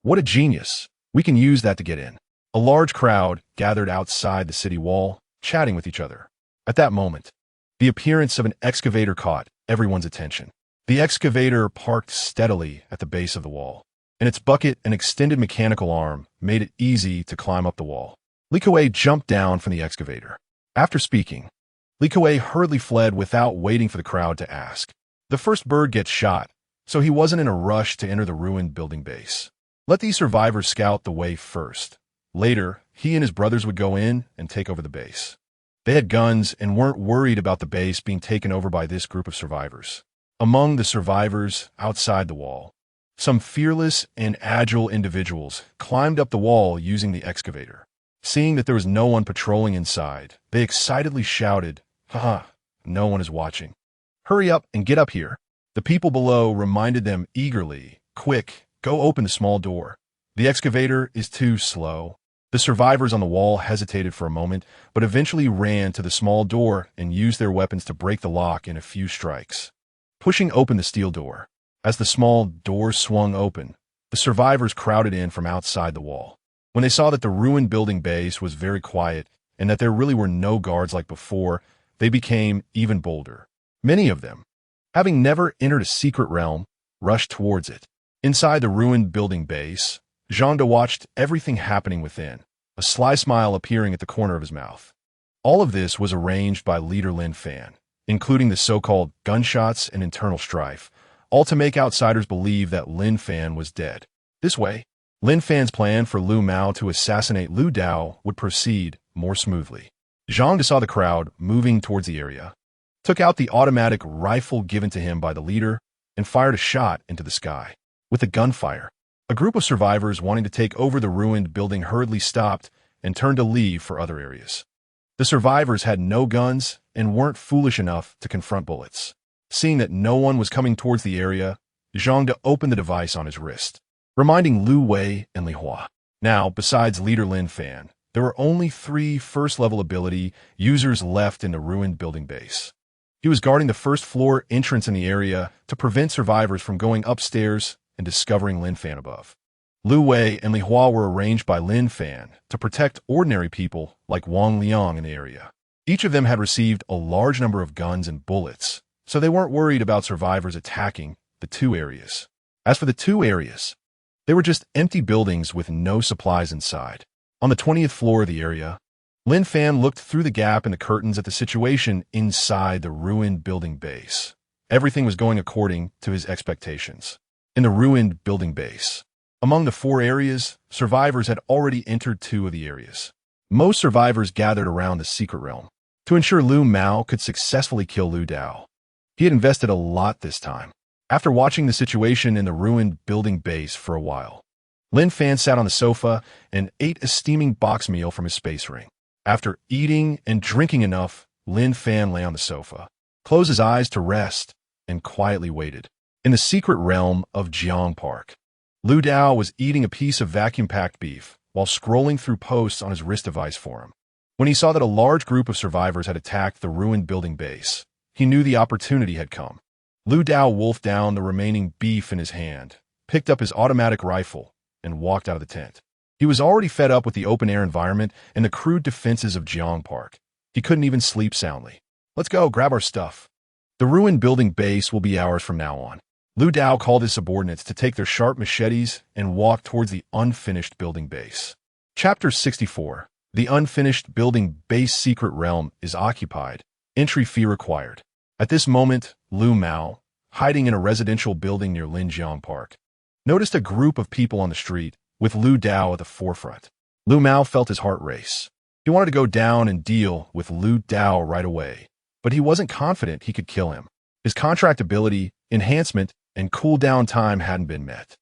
What a genius. We can use that to get in. A large crowd gathered outside the city wall, chatting with each other. At that moment, the appearance of an excavator caught everyone's attention. The excavator parked steadily at the base of the wall, and its bucket and extended mechanical arm made it easy to climb up the wall. Li Kuei jumped down from the excavator. After speaking, Li Kuei hurriedly fled without waiting for the crowd to ask. The first bird gets shot, so he wasn't in a rush to enter the ruined building base. Let these survivors scout the way first. Later, he and his brothers would go in and take over the base. They had guns and weren't worried about the base being taken over by this group of survivors. Among the survivors outside the wall, some fearless and agile individuals climbed up the wall using the excavator. Seeing that there was no one patrolling inside, they excitedly shouted, "Haha, no one is watching. Hurry up and get up here." The people below reminded them eagerly, "Quick, go open the small door. The excavator is too slow." The survivors on the wall hesitated for a moment, but eventually ran to the small door and used their weapons to break the lock in a few strikes, pushing open the steel door. As the small door swung open, the survivors crowded in from outside the wall. When they saw that the ruined building base was very quiet and that there really were no guards like before, they became even bolder. Many of them, having never entered a secret realm, rushed towards it. Inside the ruined building base, Zhanda watched everything happening within, a sly smile appearing at the corner of his mouth. All of this was arranged by leader Lin Fan, including the so-called gunshots and internal strife, all to make outsiders believe that Lin Fan was dead. This way, Lin Fan's plan for Lu Mao to assassinate Lu Dao would proceed more smoothly. Zhang saw the crowd moving towards the area, took out the automatic rifle given to him by the leader, and fired a shot into the sky. With the gunfire, a group of survivors wanting to take over the ruined building hurriedly stopped and turned to leave for other areas. The survivors had no guns and weren't foolish enough to confront bullets. Seeing that no one was coming towards the area, Zhang opened the device on his wrist, reminding Lu Wei and Li Hua. Now, besides leader Lin Fan, there were only 3 first-level ability users left in the ruined building base. He was guarding the first-floor entrance in the area to prevent survivors from going upstairs and discovering Lin Fan above. Lu Wei and Li Hua were arranged by Lin Fan to protect ordinary people like Wang Liang in the area. Each of them had received a large number of guns and bullets, so they weren't worried about survivors attacking the 2 areas. As for the 2 areas, they were just empty buildings with no supplies inside. On the 20th floor of the area, Lin Fan looked through the gap in the curtains at the situation inside the ruined building base. Everything was going according to his expectations. In the ruined building base, among the 4 areas, survivors had already entered 2 of the areas. Most survivors gathered around the secret realm to ensure Lu Mao could successfully kill Lu Dao. He had invested a lot this time. After watching the situation in the ruined building base for a while, Lin Fan sat on the sofa and ate a steaming box meal from his space ring. After eating and drinking enough, Lin Fan lay on the sofa, closed his eyes to rest, and quietly waited. In the secret realm of Jiang Park, Lu Dao was eating a piece of vacuum-packed beef while scrolling through posts on his wrist device for him. When he saw that a large group of survivors had attacked the ruined building base, he knew the opportunity had come. Lu Dao wolfed down the remaining beef in his hand, picked up his automatic rifle, and walked out of the tent. He was already fed up with the open-air environment and the crude defenses of Jiang Park. He couldn't even sleep soundly. Let's go, grab our stuff. The ruined building base will be ours from now on. Lu Dao called his subordinates to take their sharp machetes and walk towards the unfinished building base. Chapter 64. The unfinished building base secret realm is occupied. Entry fee required. At this moment, Lu Mao, hiding in a residential building near Linjiang Park, noticed a group of people on the street, with Lu Dao at the forefront. Lu Mao felt his heart race. He wanted to go down and deal with Lu Dao right away, but he wasn't confident he could kill him. His contract ability, enhancement, and cooldown time hadn't been met.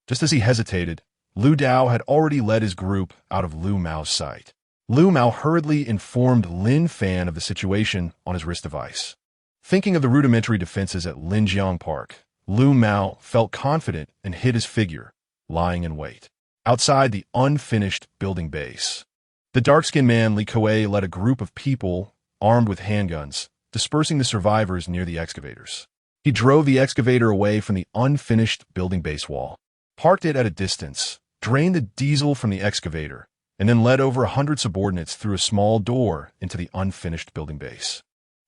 Just as he hesitated, Lu Dao had already led his group out of Lu Mao's sight. Lu Mao hurriedly informed Lin Fan of the situation on his wrist device. Thinking of the rudimentary defenses at Linjiang Park, Lu Mao felt confident and hid his figure, lying in wait. Outside the unfinished building base, the dark-skinned man Li Kuei led a group of people armed with handguns, dispersing the survivors near the excavators. He drove the excavator away from the unfinished building base wall, parked it at a distance, drained the diesel from the excavator, and then led over 100 subordinates through a small door into the unfinished building base.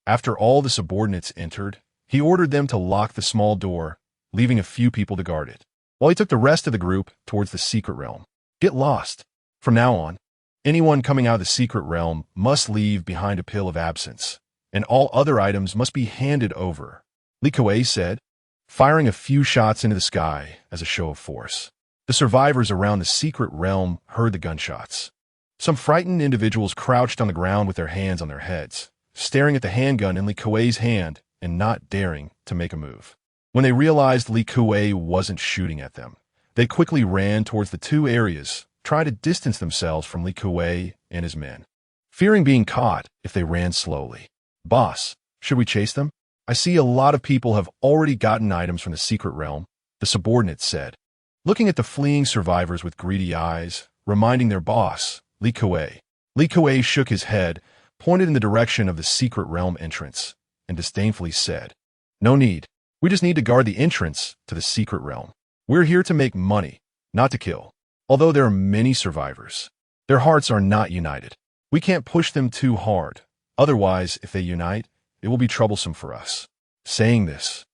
After all the subordinates entered, he ordered them to lock the small door, leaving a few people to guard it, while he took the rest of the group towards the secret realm. Get lost. From now on, anyone coming out of the secret realm must leave behind a pill of absence, and all other items must be handed over, Li Kuei said, firing a few shots into the sky as a show of force. The survivors around the secret realm heard the gunshots. Some frightened individuals crouched on the ground with their hands on their heads, staring at the handgun in Li Kuei's hand and not daring to make a move. When they realized Li Kuei wasn't shooting at them, they quickly ran towards the 2 areas, trying to distance themselves from Li Kuei and his men, fearing being caught if they ran slowly. Boss, should we chase them? I see a lot of people have already gotten items from the secret realm, the subordinate said, looking at the fleeing survivors with greedy eyes, reminding their boss, Li Kuei. Li Kuei shook his head, pointed in the direction of the secret realm entrance, and disdainfully said, "No need. We just need to guard the entrance to the secret realm. We're here to make money, not to kill. Although there are many survivors, their hearts are not united. We can't push them too hard. Otherwise, if they unite, it will be troublesome for us." Saying this,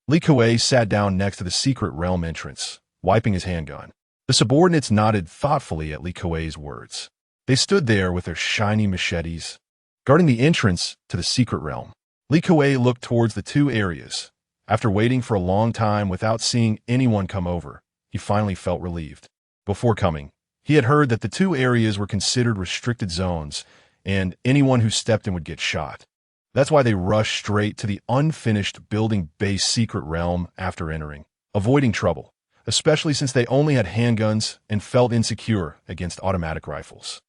Li Kuei sat down next to the secret realm entrance, wiping his handgun. The subordinates nodded thoughtfully at Li Kuei's words. They stood there with their shiny machetes, guarding the entrance to the secret realm. Li Kuei looked towards the two areas. After waiting for a long time without seeing anyone come over, he finally felt relieved. Before coming, he had heard that the two areas were considered restricted zones, and anyone who stepped in would get shot. That's why they rushed straight to the unfinished building base secret realm after entering, avoiding trouble, especially since they only had handguns and felt insecure against automatic rifles.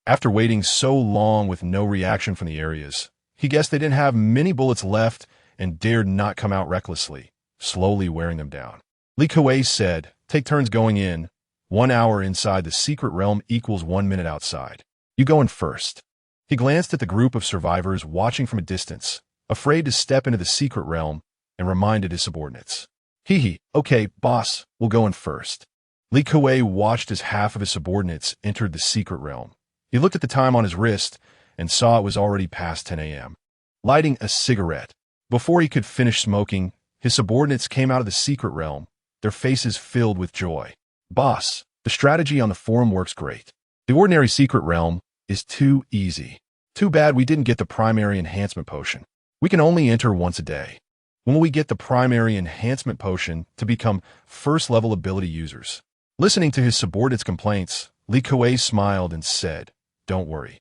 After waiting so long with no reaction from the areas, he guessed they didn't have many bullets left and dared not come out recklessly, slowly wearing them down. Li Kuei said, "Take turns going in. 1 hour inside the secret realm equals 1 minute outside. You go in first." He glanced at the group of survivors watching from a distance, afraid to step into the secret realm, and reminded his subordinates. "Hee, okay, boss, we'll go in first." Li Kuei watched as half of his subordinates entered the secret realm. He looked at the time on his wrist and saw it was already past 10 a.m. Lighting a cigarette. Before he could finish smoking, his subordinates came out of the secret realm, their faces filled with joy. "Boss, the strategy on the forum works great. The ordinary secret realm is too easy. Too bad we didn't get the primary enhancement potion. We can only enter once a day. When will we get the primary enhancement potion to become first-level ability users?" Listening to his subordinates' complaints, Li Kuei smiled and said, "Don't worry.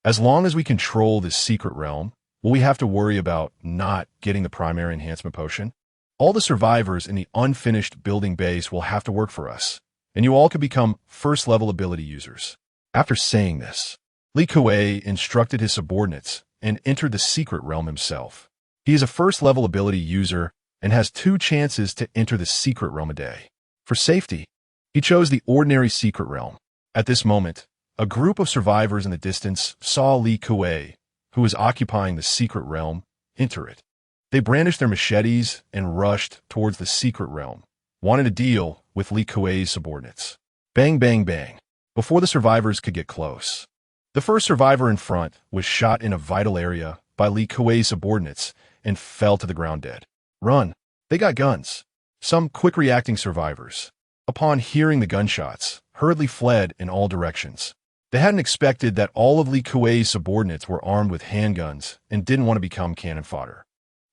As long as we control this secret realm, will we have to worry about not getting the primary enhancement potion? All the survivors in the unfinished building base will have to work for us, and you all could become first-level ability users." After saying this, Li Kuei instructed his subordinates and entered the secret realm himself. He is a first-level ability user and has 2 chances to enter the secret realm a day. For safety, he chose the ordinary secret realm. At this moment, a group of survivors in the distance saw Li Kuei, who was occupying the secret realm, enter it. They brandished their machetes and rushed towards the secret realm, wanting to deal with Li Kuei's subordinates. Bang, bang, bang. Before the survivors could get close, the first survivor in front was shot in a vital area by Li Kuei's subordinates and fell to the ground dead. "Run! They got guns!" Some quick-reacting survivors, upon hearing the gunshots, hurriedly fled in all directions. They hadn't expected that all of Li Kuei's subordinates were armed with handguns and didn't want to become cannon fodder.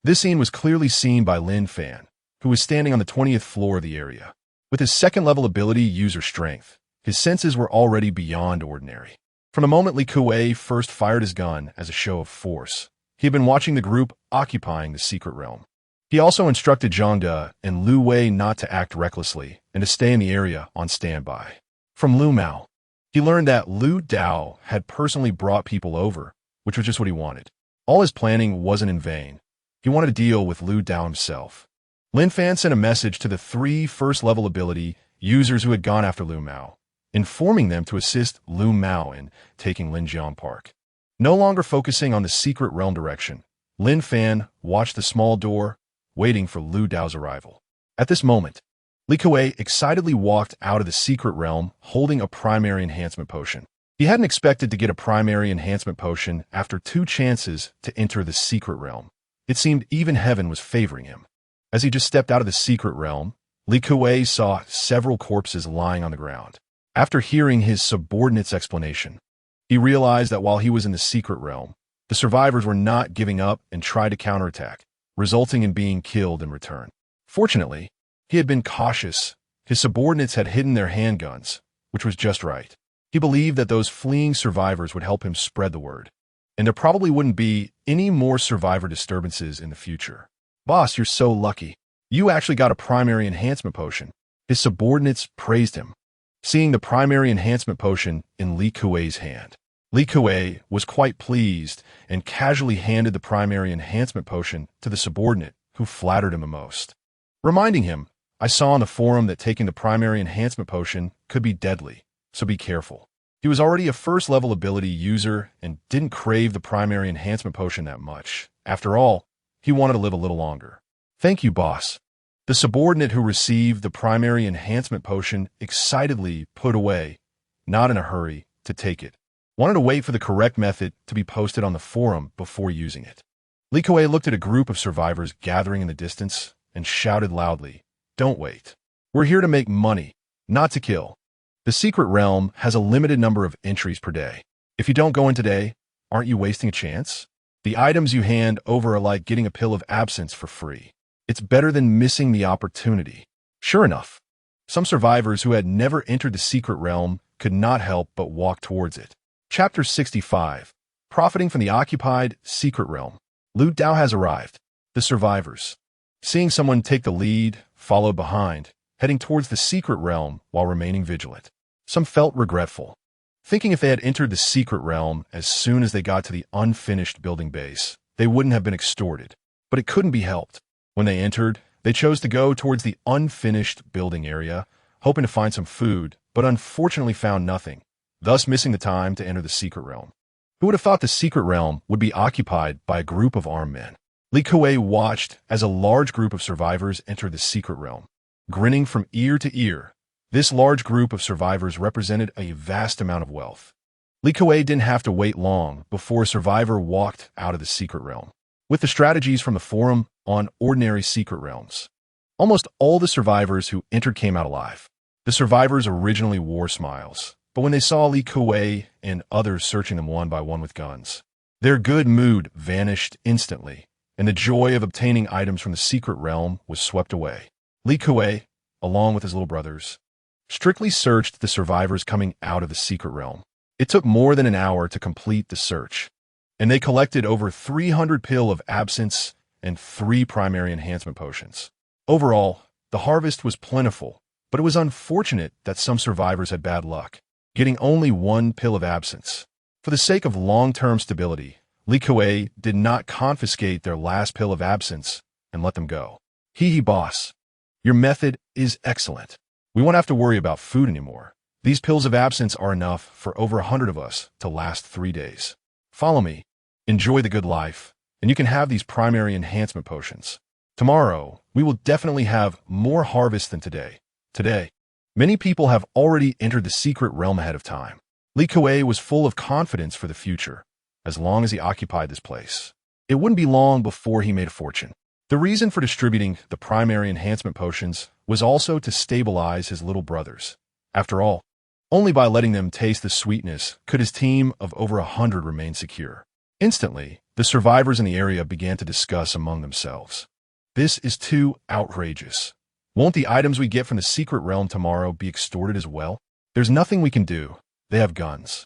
This scene was clearly seen by Lin Fan, who was standing on the 20th floor of the area. With his second-level ability user strength, his senses were already beyond ordinary. From the moment Li Kuei first fired his gun as a show of force, he had been watching the group occupying the secret realm. He also instructed Zhang De and Lu Wei not to act recklessly and to stay in the area on standby. From Lu Mao, he learned that Lu Dao had personally brought people over, which was just what he wanted. All his planning wasn't in vain. He wanted to deal with Lu Dao himself. Lin Fan sent a message to the 3 first-level ability users who had gone after Lu Mao, informing them to assist Lu Mao in taking Linjiang Park. No longer focusing on the secret realm direction, Lin Fan watched the small door, waiting for Lu Dao's arrival. At this moment, Li Kuei excitedly walked out of the secret realm holding a primary enhancement potion. He hadn't expected to get a primary enhancement potion after 2 chances to enter the secret realm. It seemed even heaven was favoring him. As he just stepped out of the secret realm, Li Kuei saw several corpses lying on the ground. After hearing his subordinate's explanation, he realized that while he was in the secret realm, the survivors were not giving up and tried to counterattack, resulting in being killed in return. Fortunately, he had been cautious. His subordinates had hidden their handguns, which was just right. He believed that those fleeing survivors would help him spread the word, and there probably wouldn't be any more survivor disturbances in the future. "Boss, you're so lucky. You actually got a primary enhancement potion." His subordinates praised him, seeing the primary enhancement potion in Li Kuei's hand. Li Kuei was quite pleased and casually handed the primary enhancement potion to the subordinate who flattered him the most, reminding him, "I saw on the forum that taking the primary enhancement potion could be deadly, so be careful." He was already a first-level ability user and didn't crave the primary enhancement potion that much. After all, he wanted to live a little longer. "Thank you, boss." The subordinate who received the primary enhancement potion excitedly put away, not in a hurry, to take it. Wanted to wait for the correct method to be posted on the forum before using it. Li Kuei looked at a group of survivors gathering in the distance and shouted loudly, "Don't wait. We're here to make money, not to kill. The secret realm has a limited number of entries per day. If you don't go in today, Aren't you wasting a chance? The items you hand over are like getting a pill of absence for free. It's better than missing the opportunity. Sure enough, some survivors who had never entered the secret realm could not help but walk towards it. Chapter 65. Profiting from the occupied secret realm. Lu Dao has arrived. The survivors, seeing someone take the lead, followed behind, heading towards the secret realm while remaining vigilant. Some felt regretful, thinking if they had entered the secret realm as soon as they got to the unfinished building base, they wouldn't have been extorted. But it couldn't be helped. When they entered, they chose to go towards the unfinished building area, hoping to find some food, but unfortunately found nothing, thus missing the time to enter the secret realm. Who would have thought the secret realm would be occupied by a group of armed men? Li Kuei watched as a large group of survivors entered the secret realm. Grinning from ear to ear, this large group of survivors represented a vast amount of wealth. Li Kuei didn't have to wait long before a survivor walked out of the secret realm. With the strategies from the forum on ordinary secret realms, almost all the survivors who entered came out alive. The survivors originally wore smiles, but when they saw Li Kuei and others searching them one by one with guns, their good mood vanished instantly, and the joy of obtaining items from the secret realm was swept away. Li Kuei, along with his little brothers, strictly searched the survivors coming out of the secret realm. It took more than an hour to complete the search, and they collected over 300 pill of absence and 3 primary enhancement potions. Overall, the harvest was plentiful, but it was unfortunate that some survivors had bad luck, getting only 1 pill of absence. For the sake of long-term stability, Li Kuei did not confiscate their last pill of absence and let them go. Hee boss. Your method is excellent. We won't have to worry about food anymore. These pills of absence are enough for over 100 of us to last 3 days. Follow me, enjoy the good life, and you can have these primary enhancement potions. Tomorrow, we will definitely have more harvest than today. Today, many people have already entered the secret realm ahead of time. Li Kuei was full of confidence for the future, as long as he occupied this place. It wouldn't be long before he made a fortune. The reason for distributing the primary enhancement potions was also to stabilize his little brothers. After all, only by letting them taste the sweetness could his team of over 100 remain secure. Instantly, the survivors in the area began to discuss among themselves. This is too outrageous. Won't the items we get from the secret realm tomorrow be extorted as well? There's nothing we can do. They have guns.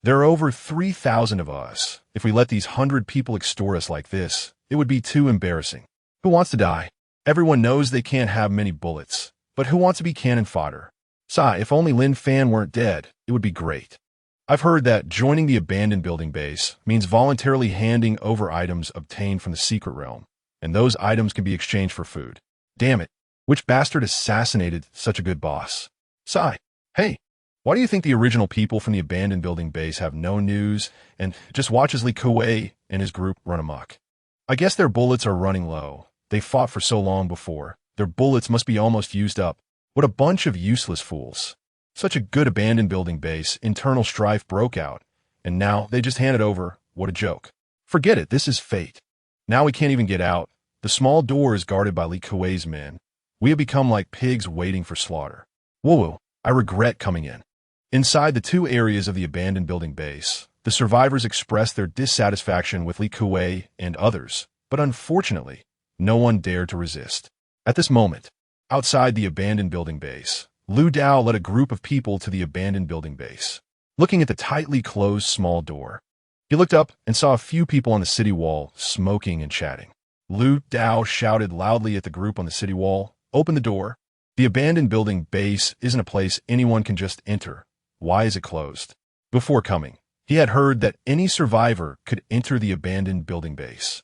There are over 3,000 of us. If we let these 100 people extort us like this, it would be too embarrassing. Who wants to die? Everyone knows they can't have many bullets, but who wants to be cannon fodder? Sigh, if only Lin Fan weren't dead, it would be great. I've heard that joining the abandoned building base means voluntarily handing over items obtained from the secret realm, and those items can be exchanged for food. Damn it, which bastard assassinated such a good boss? Sigh, hey, why do you think the original people from the abandoned building base have no news and just watch as Li Kuei and his group run amok? I guess their bullets are running low. They fought for so long before. Their bullets must be almost used up. What a bunch of useless fools. Such a good abandoned building base, internal strife broke out, and now they just hand it over. What a joke. Forget it, this is fate. Now we can't even get out. The small door is guarded by Li Kuei's men. We have become like pigs waiting for slaughter. Whoa, I regret coming in. Inside the 2 areas of the abandoned building base, the survivors expressed their dissatisfaction with Li Kuei and others, but unfortunately, no one dared to resist. At this moment, outside the abandoned building base, Lu Dao led a group of people to the abandoned building base. Looking at the tightly closed small door, he looked up and saw a few people on the city wall smoking and chatting. Lu Dao shouted loudly at the group on the city wall, "Open the door. The abandoned building base isn't a place anyone can just enter. Why is it closed?" Before coming, he had heard that any survivor could enter the abandoned building base.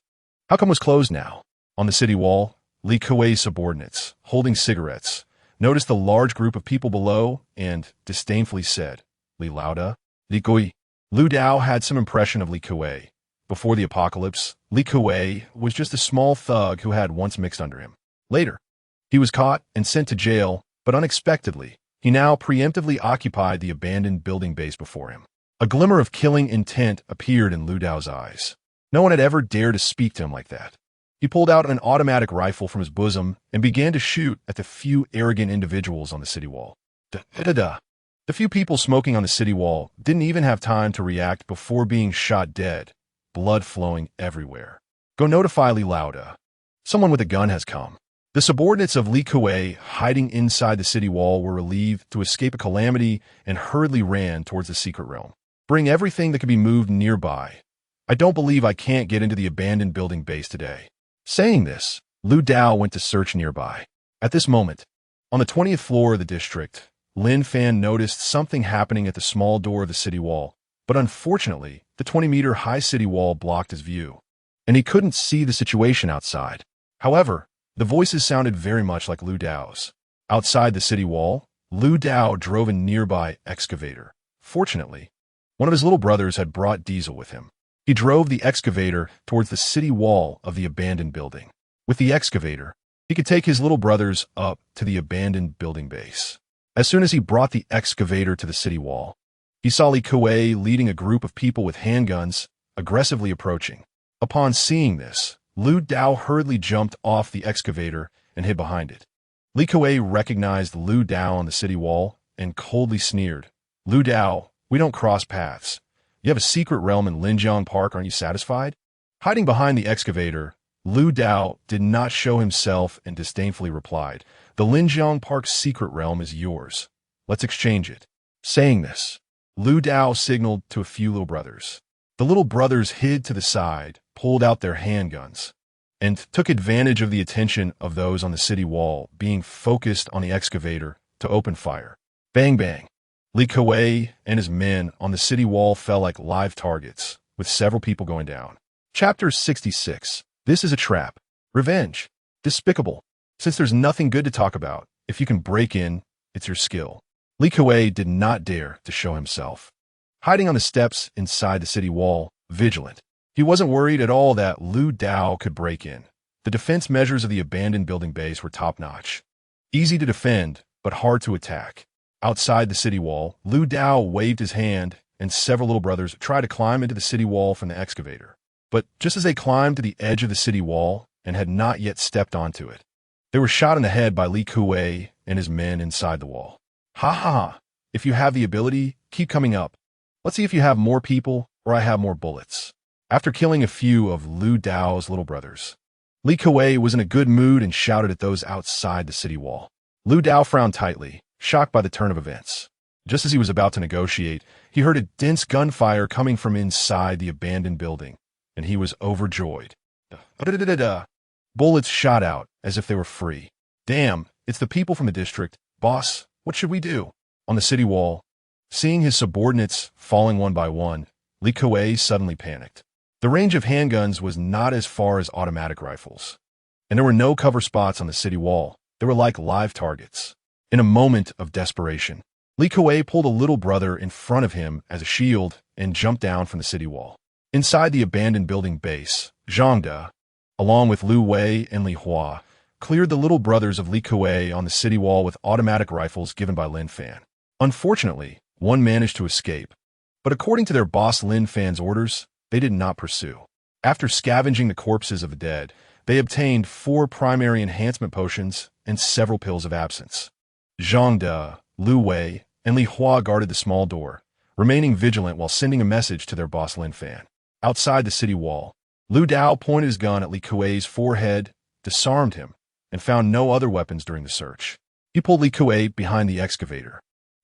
How come it was closed now? On the city wall, Li Kuei's subordinates, holding cigarettes, noticed the large group of people below and disdainfully said, "Li Lauda, Li Kuei." Lu Dao had some impression of Li Kuei. Before the apocalypse, Li Kuei was just a small thug who had once mixed under him. Later, he was caught and sent to jail, but unexpectedly, he now preemptively occupied the abandoned building base before him. A glimmer of killing intent appeared in Lu Dao's eyes. No one had ever dared to speak to him like that. He pulled out an automatic rifle from his bosom and began to shoot at the few arrogant individuals on the city wall. Da-da-da. The few people smoking on the city wall didn't even have time to react before being shot dead, blood flowing everywhere. Go notify Li Lauda. Someone with a gun has come. The subordinates of Li Kuei, hiding inside the city wall, were relieved to escape a calamity and hurriedly ran towards the secret realm. Bring everything that could be moved nearby. I don't believe I can't get into the abandoned building base today. Saying this, Lu Dao went to search nearby. At this moment, on the 20th floor of the district, Lin Fan noticed something happening at the small door of the city wall, but unfortunately, the 20-meter-high city wall blocked his view, and he couldn't see the situation outside. However, the voices sounded very much like Lu Dao's. Outside the city wall, Lu Dao drove a nearby excavator. Fortunately, one of his little brothers had brought diesel with him. He drove the excavator towards the city wall of the abandoned building. With the excavator, he could take his little brothers up to the abandoned building base. As soon as he brought the excavator to the city wall, he saw Li Kuei leading a group of people with handguns, aggressively approaching. Upon seeing this, Lu Dao hurriedly jumped off the excavator and hid behind it. Li Kuei recognized Lu Dao on the city wall and coldly sneered. Lu Dao, we don't cross paths. You have a secret realm in Linjiang Park, aren't you satisfied? Hiding behind the excavator, Lu Dao did not show himself and disdainfully replied, the Linjiang Park secret realm is yours. Let's exchange it. Saying this, Lu Dao signaled to a few little brothers. The little brothers hid to the side, pulled out their handguns, and took advantage of the attention of those on the city wall being focused on the excavator to open fire. Bang bang. Li Kuei and his men on the city wall fell like live targets, with several people going down. Chapter 66. This is a trap. Revenge. Despicable. Since there's nothing good to talk about, if you can break in, it's your skill. Li Kuei did not dare to show himself. Hiding on the steps inside the city wall, vigilant. He wasn't worried at all that Lu Dao could break in. The defense measures of the abandoned building base were top-notch. Easy to defend, but hard to attack. Outside the city wall, Lu Dao waved his hand, and several little brothers tried to climb into the city wall from the excavator. But just as they climbed to the edge of the city wall and had not yet stepped onto it, they were shot in the head by Li Kuei and his men inside the wall. Ha ha ha! If you have the ability, keep coming up. Let's see if you have more people or I have more bullets. After killing a few of Lu Dao's little brothers, Li Kuei was in a good mood and shouted at those outside the city wall. Lu Dao frowned tightly, shocked by the turn of events. Just as he was about to negotiate, he heard a dense gunfire coming from inside the abandoned building, and he was overjoyed. Bullets shot out as if they were free. Damn, it's the people from the district. Boss, what should we do? On the city wall, seeing his subordinates falling one by one, Li Kuei suddenly panicked. The range of handguns was not as far as automatic rifles, and there were no cover spots on the city wall. They were like live targets. In a moment of desperation, Li Kuei pulled a little brother in front of him as a shield and jumped down from the city wall. Inside the abandoned building base, Zhang De, along with Lu Wei and Li Hua, cleared the little brothers of Li Kuei on the city wall with automatic rifles given by Lin Fan. Unfortunately, one managed to escape, but according to their boss Lin Fan's orders, they did not pursue. After scavenging the corpses of the dead, they obtained 4 primary enhancement potions and several pills of absence. Zhang De, Lu Wei, and Li Hua guarded the small door, remaining vigilant while sending a message to their boss Lin Fan. Outside the city wall, Lu Dao pointed his gun at Li Kuei's forehead, disarmed him, and found no other weapons during the search. He pulled Li Kuei behind the excavator.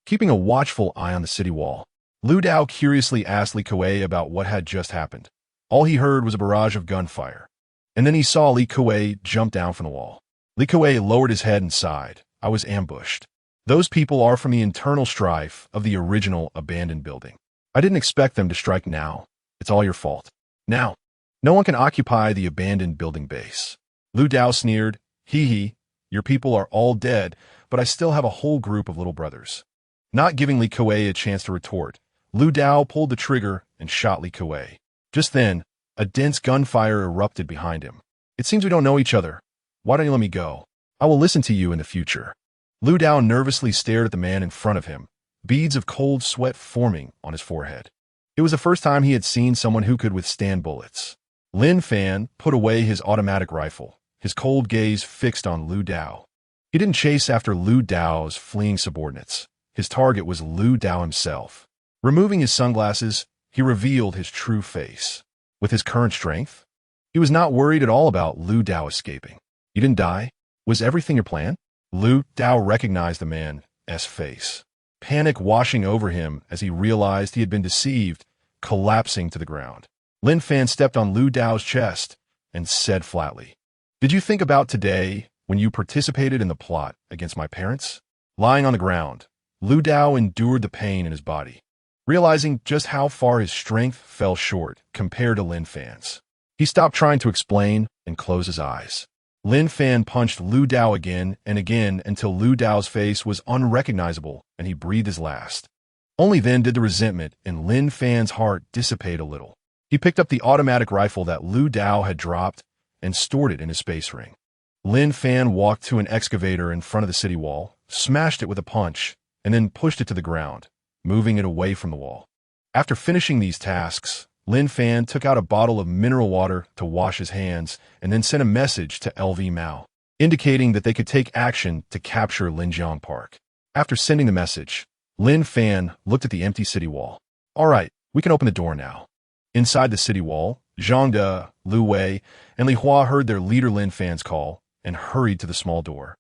Keeping a watchful eye on the city wall, Lu Dao curiously asked Li Kuei about what had just happened. All he heard was a barrage of gunfire, and then he saw Li Kuei jump down from the wall. Li Kuei lowered his head and sighed. I was ambushed. Those people are from the internal strife of the original abandoned building. I didn't expect them to strike now. It's all your fault. Now, no one can occupy the abandoned building base. Lu Dao sneered. Hee hee, your people are all dead, but I still have a whole group of little brothers. Not giving Li Kuei a chance to retort, Lu Dao pulled the trigger and shot Li Kuei. Just then, a dense gunfire erupted behind him. It seems we don't know each other. Why don't you let me go? I will listen to you in the future. Lu Dao nervously stared at the man in front of him, beads of cold sweat forming on his forehead. It was the first time he had seen someone who could withstand bullets. Lin Fan put away his automatic rifle, his cold gaze fixed on Lu Dao. He didn't chase after Lu Dao's fleeing subordinates. his target was Lu Dao himself. Removing his sunglasses, he revealed his true face. With his current strength, he was not worried at all about Lu Dao escaping. "You didn't die? Was everything your plan?" Lu Dao recognized the man's face. Panic washing over him as he realized he had been deceived, collapsing to the ground. Lin Fan stepped on Lu Dao's chest and said flatly, "Did you think about today when you participated in the plot against my parents?" Lying on the ground, Lu Dao endured the pain in his body, realizing just how far his strength fell short compared to Lin Fan's. He stopped trying to explain and closed his eyes. Lin Fan punched Lu Dao again and again until Lu Dao's face was unrecognizable and he breathed his last. Only then did the resentment in Lin Fan's heart dissipate a little. He picked up the automatic rifle that Lu Dao had dropped and stored it in his space ring. Lin Fan walked to an excavator in front of the city wall, smashed it with a punch, and then pushed it to the ground, moving it away from the wall. After finishing these tasks, Lin Fan took out a bottle of mineral water to wash his hands and then sent a message to LV Mao, indicating that they could take action to capture Linjiang Park. After sending the message, Lin Fan looked at the empty city wall. "All right, we can open the door now." Inside the city wall, Zhang De, Lu Wei, and Li Hua heard their leader Lin Fan's call and hurried to the small door,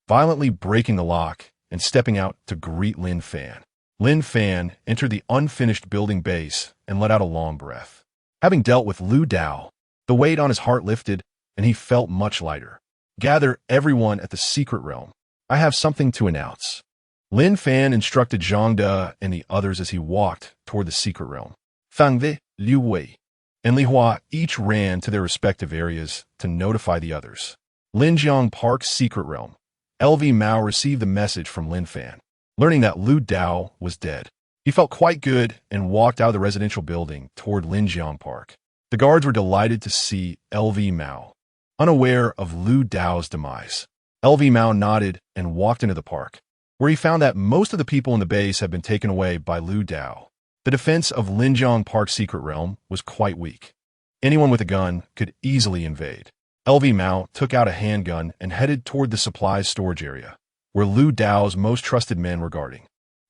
violently breaking the lock and stepping out to greet Lin Fan. Lin Fan entered the unfinished building base and let out a long breath. Having dealt with Lu Dao, the weight on his heart lifted and he felt much lighter. "Gather everyone at the secret realm. I have something to announce." Lin Fan instructed Zhang De and the others as he walked toward the secret realm. Fang De, Liu Wei, and Li Hua each ran to their respective areas to notify the others. Linjiang Park's secret realm. LV Mao received the message from Lin Fan. Learning that Lu Dao was dead, he felt quite good and walked out of the residential building toward Linjiang Park. The guards were delighted to see LV Mao, unaware of Lu Dao's demise. LV Mao nodded and walked into the park, where he found that most of the people in the base had been taken away by Lu Dao. The defense of Linjiang Park's secret realm was quite weak. Anyone with a gun could easily invade. LV Mao took out a handgun and headed toward the supplies storage area, where Lu Dao's most trusted men were guarding.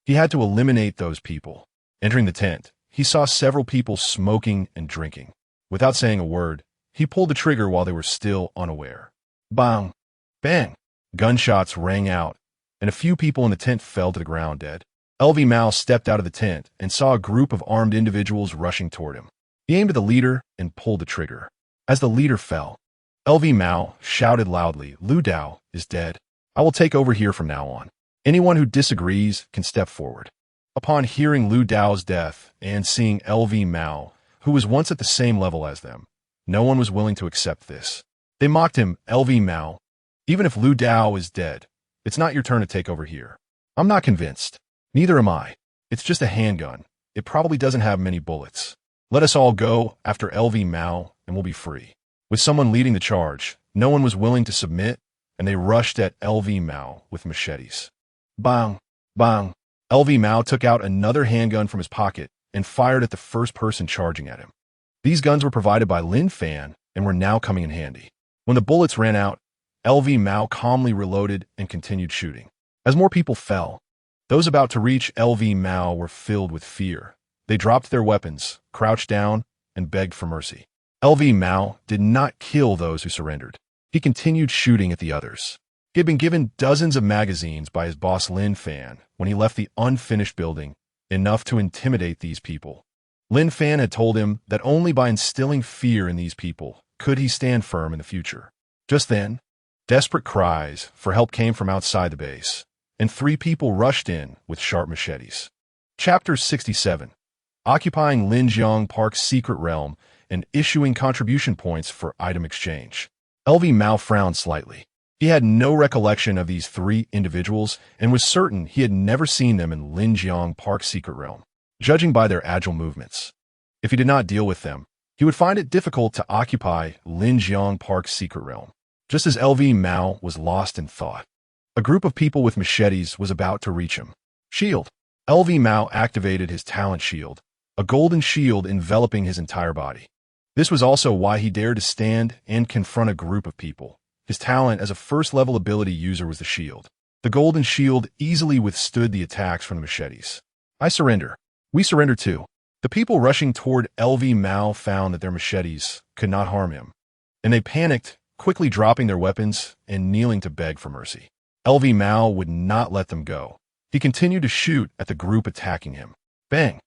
He had to eliminate those people. Entering the tent, he saw several people smoking and drinking. Without saying a word, he pulled the trigger while they were still unaware. Bang! Bang! Gunshots rang out, and a few people in the tent fell to the ground dead. LV Mao stepped out of the tent and saw a group of armed individuals rushing toward him. He aimed at the leader and pulled the trigger. As the leader fell, LV Mao shouted loudly, "Lu Dao is dead. I will take over here from now on. Anyone who disagrees can step forward." Upon hearing Lu Dao's death and seeing LV Mao, who was once at the same level as them, no one was willing to accept this. They mocked him, "LV Mao, even if Lu Dao is dead, it's not your turn to take over here." "I'm not convinced. Neither am I. It's just a handgun. It probably doesn't have many bullets. Let us all go after LV Mao and we'll be free." With someone leading the charge, no one was willing to submit, and they rushed at LV Mao with machetes. Bang! Bang! LV Mao took out another handgun from his pocket and fired at the first person charging at him. These guns were provided by Lin Fan and were now coming in handy. When the bullets ran out, LV Mao calmly reloaded and continued shooting. As more people fell, those about to reach LV Mao were filled with fear. They dropped their weapons, crouched down, and begged for mercy. LV Mao did not kill those who surrendered. He continued shooting at the others. He had been given dozens of magazines by his boss Lin Fan when he left the unfinished building, enough to intimidate these people. Lin Fan had told him that only by instilling fear in these people could he stand firm in the future. Just then, desperate cries for help came from outside the base, and 3 people rushed in with sharp machetes. Chapter 67. Occupying Linjiang Park's secret realm and issuing contribution points for item exchange. LV Mao frowned slightly. He had no recollection of these 3 individuals and was certain he had never seen them in Linjiang Park's secret realm, judging by their agile movements. If he did not deal with them, he would find it difficult to occupy Linjiang Park's secret realm. Just as LV Mao was lost in thought, a group of people with machetes was about to reach him. Shield. LV Mao activated his talent shield, a golden shield enveloping his entire body. This was also why he dared to stand and confront a group of people. His talent as a first-level ability user was the shield. The golden shield easily withstood the attacks from the machetes. I surrender. We surrender too. The people rushing toward LV Mao found that their machetes could not harm him, and they panicked, quickly dropping their weapons and kneeling to beg for mercy. LV Mao would not let them go. He continued to shoot at the group attacking him. Bang!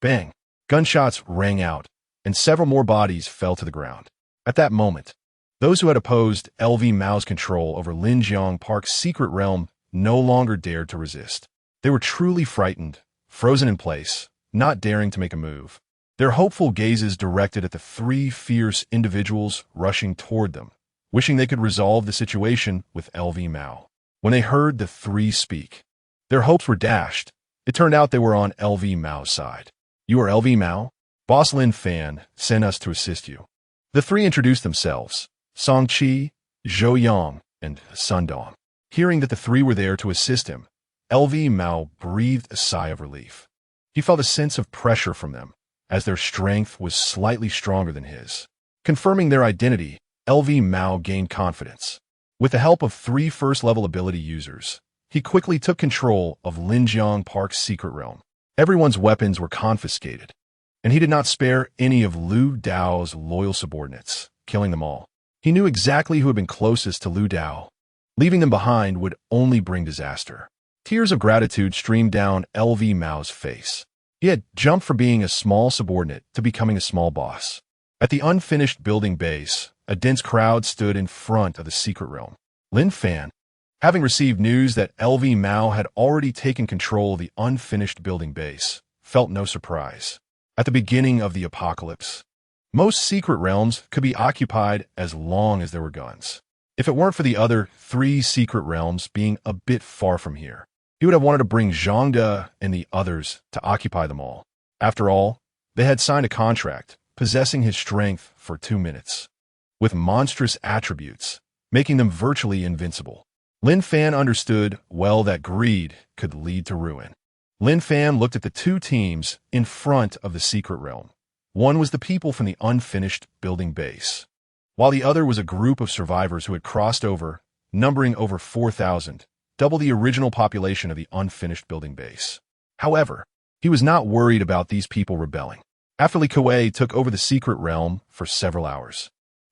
Bang! Gunshots rang out, and several more bodies fell to the ground. At that moment, those who had opposed LV Mao's control over Linjiang Park's secret realm no longer dared to resist. They were truly frightened, frozen in place, not daring to make a move. Their hopeful gazes directed at the three fierce individuals rushing toward them, wishing they could resolve the situation with LV Mao. When they heard the three speak, their hopes were dashed. It turned out they were on LV Mao's side. You are LV Mao? Boss Lin Fan sent us to assist you. The three introduced themselves, Song Qi, Zhou Yang, and Sun Dong. Hearing that the three were there to assist him, LV Mao breathed a sigh of relief. He felt a sense of pressure from them, as their strength was slightly stronger than his. Confirming their identity, LV Mao gained confidence. With the help of three first-level ability users, he quickly took control of Linjiang Park's secret realm. Everyone's weapons were confiscated, and he did not spare any of Lu Dao's loyal subordinates, killing them all. He knew exactly who had been closest to Lu Dao. Leaving them behind would only bring disaster. Tears of gratitude streamed down LV Mao's face. He had jumped from being a small subordinate to becoming a small boss. At the unfinished building base, a dense crowd stood in front of the secret realm. Lin Fan, having received news that LV Mao had already taken control of the unfinished building base, felt no surprise. At the beginning of the apocalypse, most secret realms could be occupied as long as there were guns. If it weren't for the other three secret realms being a bit far from here, he would have wanted to bring Zhang De and the others to occupy them all. After all, they had signed a contract, possessing his strength for 2 minutes, with monstrous attributes, making them virtually invincible. Lin Fan understood well that greed could lead to ruin. Lin Fan looked at the two teams in front of the secret realm. One was the people from the unfinished building base, while the other was a group of survivors who had crossed over, numbering over 4,000, double the original population of the unfinished building base. However, he was not worried about these people rebelling. After Li Kuei took over the secret realm for several hours,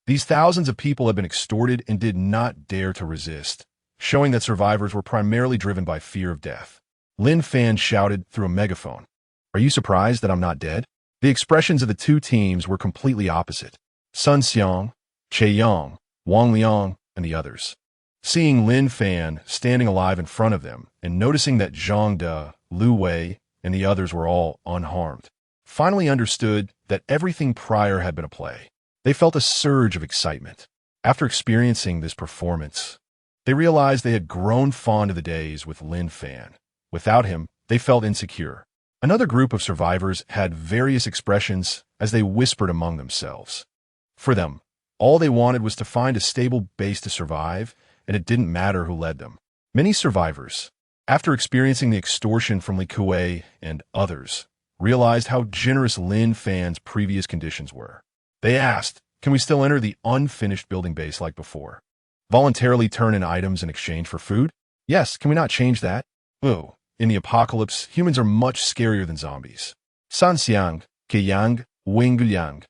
these thousands of people had been extorted and did not dare to resist, showing that survivors were primarily driven by fear of death. Lin Fan shouted through a megaphone, "Are you surprised that I'm not dead?" The expressions of the two teams were completely opposite. Sun Xiang, Che Yang, Wang Liang, and the others, seeing Lin Fan standing alive in front of them and noticing that Zhang De, Lu Wei, and the others were all unharmed, finally understood that everything prior had been a play. They felt a surge of excitement. After experiencing this performance, they realized they had grown fond of the days with Lin Fan. Without him, they felt insecure. Another group of survivors had various expressions as they whispered among themselves. For them, all they wanted was to find a stable base to survive, and it didn't matter who led them. Many survivors, after experiencing the extortion from Li Kuei and others, realized how generous Lin Fan's previous conditions were. They asked, "Can we still enter the unfinished building base like before? Voluntarily turn in items in exchange for food? Yes, can we not change that? Oh, in the apocalypse, humans are much scarier than zombies." San Xiang, Ke Yang, Wing Yang,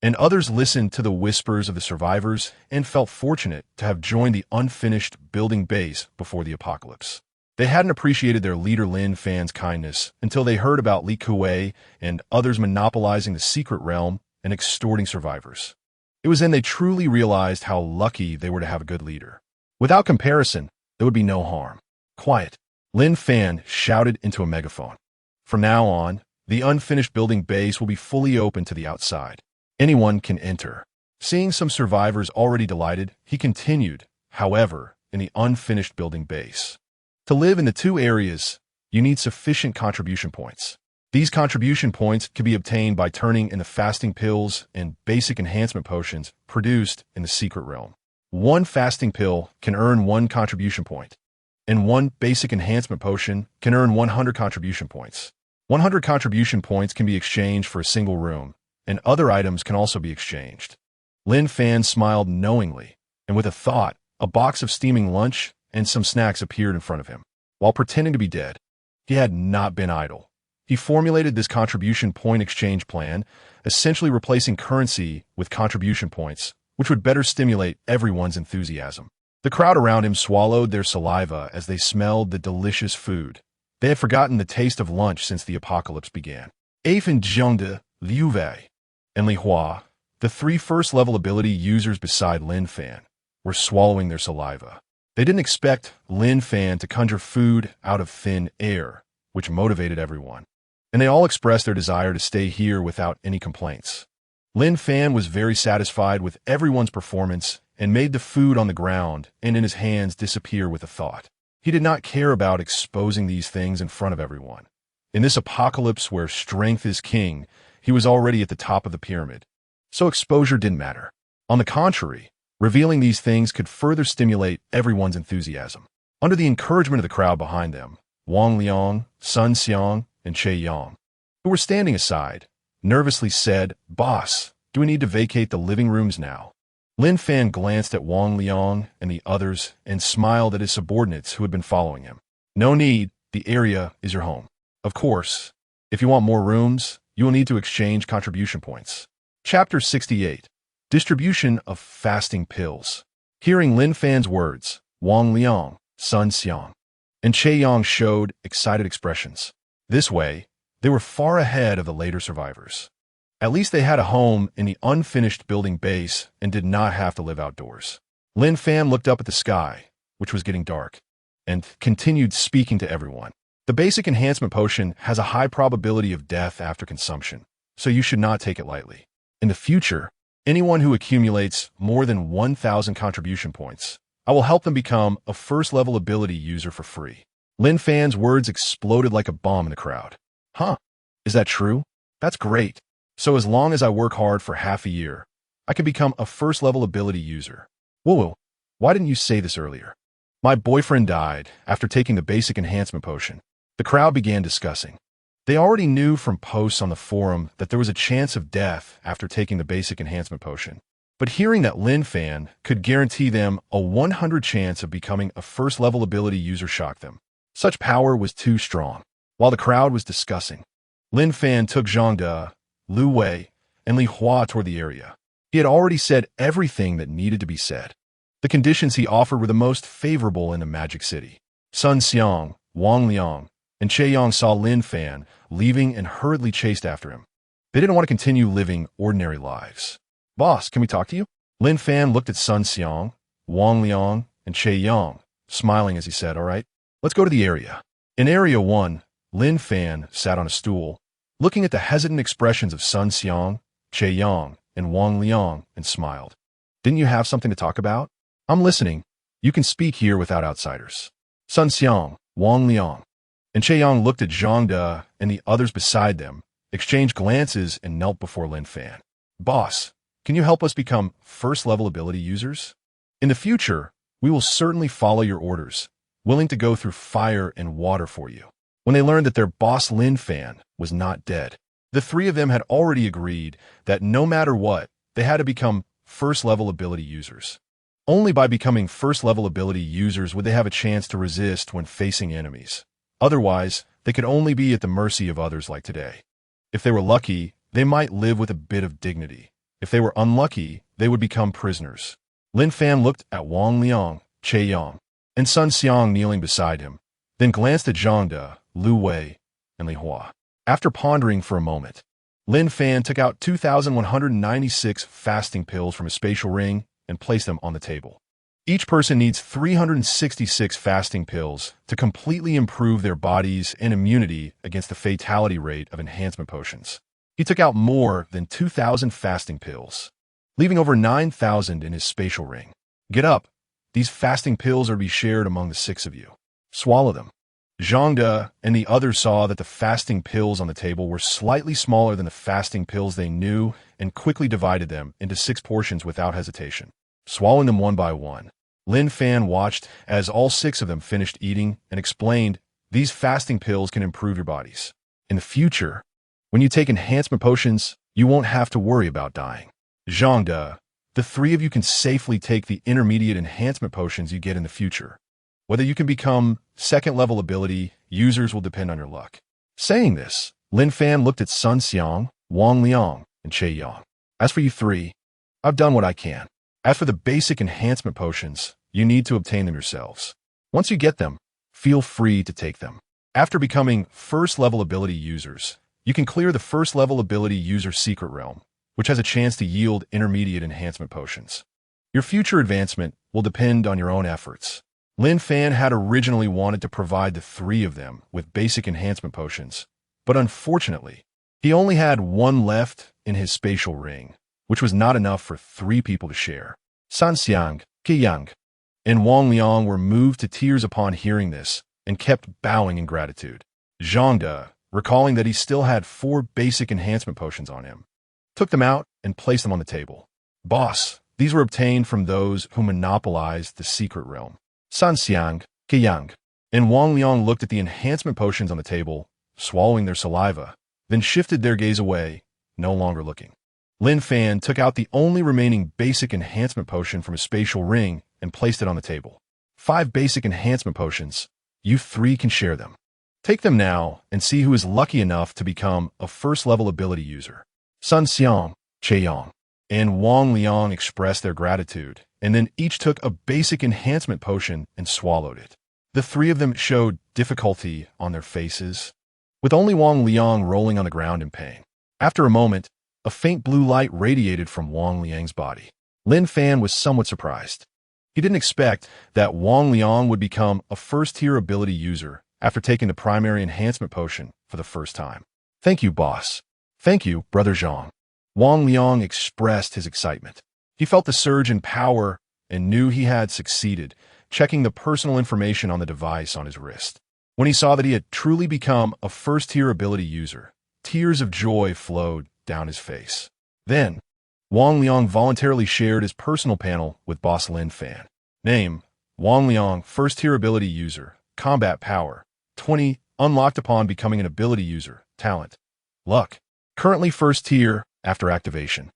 and others listened to the whispers of the survivors and felt fortunate to have joined the unfinished building base before the apocalypse. They hadn't appreciated their leader Lin Fan's kindness until they heard about Li Kuei and others monopolizing the secret realm and extorting survivors. It was then they truly realized how lucky they were to have a good leader. Without comparison, there would be no harm. Quiet, Lin Fan shouted into a megaphone. From now on, the unfinished building base will be fully open to the outside. Anyone can enter. Seeing some survivors already delighted, he continued, however, in the unfinished building base. To live in the two areas, you need sufficient contribution points. These contribution points can be obtained by turning in the fasting pills and basic enhancement potions produced in the secret realm. One fasting pill can earn 1 contribution point, and 1 basic enhancement potion can earn 100 contribution points. 100 contribution points can be exchanged for a single room, and other items can also be exchanged. Lin Fan smiled knowingly, and with a thought, a box of steaming lunch and some snacks appeared in front of him. While pretending to be dead, he had not been idle. He formulated this contribution point exchange plan, essentially replacing currency with contribution points, which would better stimulate everyone's enthusiasm. The crowd around him swallowed their saliva as they smelled the delicious food. They had forgotten the taste of lunch since the apocalypse began. Afe and Zhengde, Liu Wei, and Li Hua, the three first-level ability users beside Lin Fan, were swallowing their saliva. They didn't expect Lin Fan to conjure food out of thin air, which motivated everyone, and they all expressed their desire to stay here without any complaints. Lin Fan was very satisfied with everyone's performance and made the food on the ground and in his hands disappear with a thought. He did not care about exposing these things in front of everyone. In this apocalypse where strength is king, he was already at the top of the pyramid, so exposure didn't matter. On the contrary, revealing these things could further stimulate everyone's enthusiasm. Under the encouragement of the crowd behind them, Wang Liang, Sun Xiang, and Che Yang, who were standing aside, nervously said, "Boss, do we need to vacate the living rooms now?" Lin Fan glanced at Wang Liang and the others and smiled at his subordinates who had been following him. "No need, the area is your home. Of course, if you want more rooms, you will need to exchange contribution points." Chapter 68. Distribution of Fasting Pills. Hearing Lin Fan's words, Wang Liang, Sun Xiang, and Che Yang showed excited expressions. This way, they were far ahead of the later survivors. At least they had a home in the unfinished building base and did not have to live outdoors. Lin Fan looked up at the sky, which was getting dark, and continued speaking to everyone. The basic enhancement potion has a high probability of death after consumption, so you should not take it lightly. In the future, anyone who accumulates more than 1,000 contribution points, I will help them become a first-level ability user for free. Lin Fan's words exploded like a bomb in the crowd. Huh? Is that true? That's great. So as long as I work hard for half a year, I can become a first-level ability user. Whoa, why didn't you say this earlier? My boyfriend died after taking the basic enhancement potion. The crowd began discussing. They already knew from posts on the forum that there was a chance of death after taking the basic enhancement potion. But hearing that Lin Fan could guarantee them a 100 chance of becoming a first-level ability user shocked them. Such power was too strong. While the crowd was discussing, Lin Fan took Zhengde, Liu Wei, and Li Hua toward the area. He had already said everything that needed to be said. The conditions he offered were the most favorable in the Magic City. Sun Xiang, Wang Liang, and Che Yang saw Lin Fan leaving and hurriedly chased after him. They didn't want to continue living ordinary lives. "Boss, can we talk to you?" Lin Fan looked at Sun Xiang, Wang Liang, and Che Yang, smiling as he said, "All right, let's go to the area." In Area 1, Lin Fan sat on a stool, looking at the hesitant expressions of Sun Xiang, Che Yang, and Wang Liang, and smiled. "Didn't you have something to talk about?" "I'm listening. You can speak here without outsiders." Sun Xiang, Wang Liang, and Che Yang looked at Zhengde and the others beside them, exchanged glances, and knelt before Lin Fan. "Boss, can you help us become first-level ability users? In the future, we will certainly follow your orders, willing to go through fire and water for you." When they learned that their boss Lin Fan was not dead, the three of them had already agreed that no matter what, they had to become first-level ability users. Only by becoming first-level ability users would they have a chance to resist when facing enemies. Otherwise, they could only be at the mercy of others like today. If they were lucky, they might live with a bit of dignity. If they were unlucky, they would become prisoners. Lin Fan looked at Wang Liang, Che Yang, and Sun Xiang kneeling beside him, then glanced at Zhengde, Liu Wei, and Li Hua. After pondering for a moment, Lin Fan took out 2,196 fasting pills from his spatial ring and placed them on the table. Each person needs 366 fasting pills to completely improve their bodies and immunity against the fatality rate of enhancement potions. He took out more than 2,000 fasting pills, leaving over 9,000 in his spatial ring. "Get up. These fasting pills are to be shared among the 6 of you. Swallow them." Zhengde and the others saw that the fasting pills on the table were slightly smaller than the fasting pills they knew and quickly divided them into 6 portions without hesitation. Swallowing them one by one, Lin Fan watched as all 6 of them finished eating and explained, "These fasting pills can improve your bodies. In the future, when you take enhancement potions, you won't have to worry about dying. Zhengde, the 3 of you can safely take the intermediate enhancement potions you get in the future. Whether you can become second-level ability users will depend on your luck. Saying this, Lin Fan looked at Sun Xiang, Wang Liang, and Che Yang. As for you three, I've done what I can. As for the basic enhancement potions, you need to obtain them yourselves. Once you get them, feel free to take them. After becoming first-level ability users, you can clear the first-level ability user secret realm, which has a chance to yield intermediate enhancement potions. Your future advancement will depend on your own efforts. Lin Fan had originally wanted to provide the three of them with basic enhancement potions, but unfortunately, he only had one left in his spatial ring, which was not enough for three people to share. Sun Xiang, Qi Yang, and Wang Liang were moved to tears upon hearing this and kept bowing in gratitude. Zhang De, recalling that he still had 4 basic enhancement potions on him, took them out and placed them on the table. Boss, these were obtained from those who monopolized the secret realm. Sun Xiang, Qi Yang, and Wang Liang looked at the enhancement potions on the table, swallowing their saliva, then shifted their gaze away, no longer looking. Lin Fan took out the only remaining basic enhancement potion from his spatial ring and placed it on the table. 5 basic enhancement potions. You 3 can share them. Take them now and see who is lucky enough to become a first-level ability user. Sun Xiang, Che Yang, and Wang Liang expressed their gratitude, and then each took a basic enhancement potion and swallowed it. The 3 of them showed difficulty on their faces, with only Wang Liang rolling on the ground in pain. After a moment, a faint blue light radiated from Wang Liang's body. Lin Fan was somewhat surprised. He didn't expect that Wang Liang would become a first-tier ability user after taking the primary enhancement potion for the first time. Thank you, boss. Thank you, Brother Zhang. Wang Liang expressed his excitement. He felt the surge in power and knew he had succeeded, checking the personal information on the device on his wrist. When he saw that he had truly become a first-tier ability user, tears of joy flowed down his face. Then, Wang Liang voluntarily shared his personal panel with boss Lin Fan. Name, Wang Liang, first-tier ability user. Combat power, 20, unlocked upon becoming an ability user. Talent, luck. Currently first tier after activation.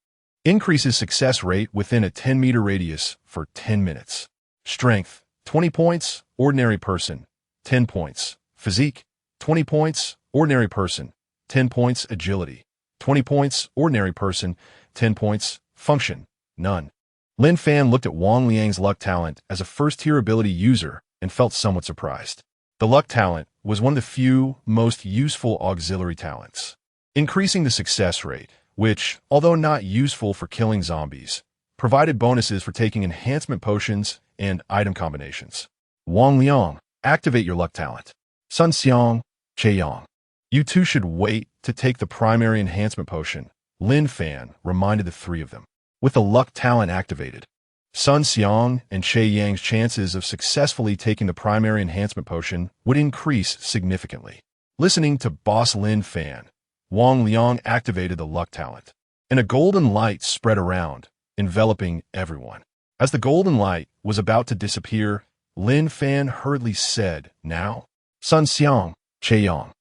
Increases success rate within a 10-meter radius for 10 minutes. Strength, 20 points, ordinary person, 10 points. Physique, 20 points, ordinary person, 10 points. Agility, 20 points, ordinary person, 10 points. Function, none. Lin Fan looked at Wang Liang's luck talent as a first-tier ability user and felt somewhat surprised. The luck talent was one of the few most useful auxiliary talents, increasing the success rate, which, although not useful for killing zombies, provided bonuses for taking enhancement potions and item combinations. Wang Liang, activate your luck talent. Sun Xiang, Che Yang, you 2 should wait to take the primary enhancement potion. Lin Fan reminded the 3 of them. With the luck talent activated, Sun Xiang and Che Yang's chances of successfully taking the primary enhancement potion would increase significantly. Listening to boss Lin Fan, Wang Liang activated the luck talent, and a golden light spread around, enveloping everyone. As the golden light was about to disappear, Lin Fan hurriedly said, Now, Sun Xiang, Che Yang,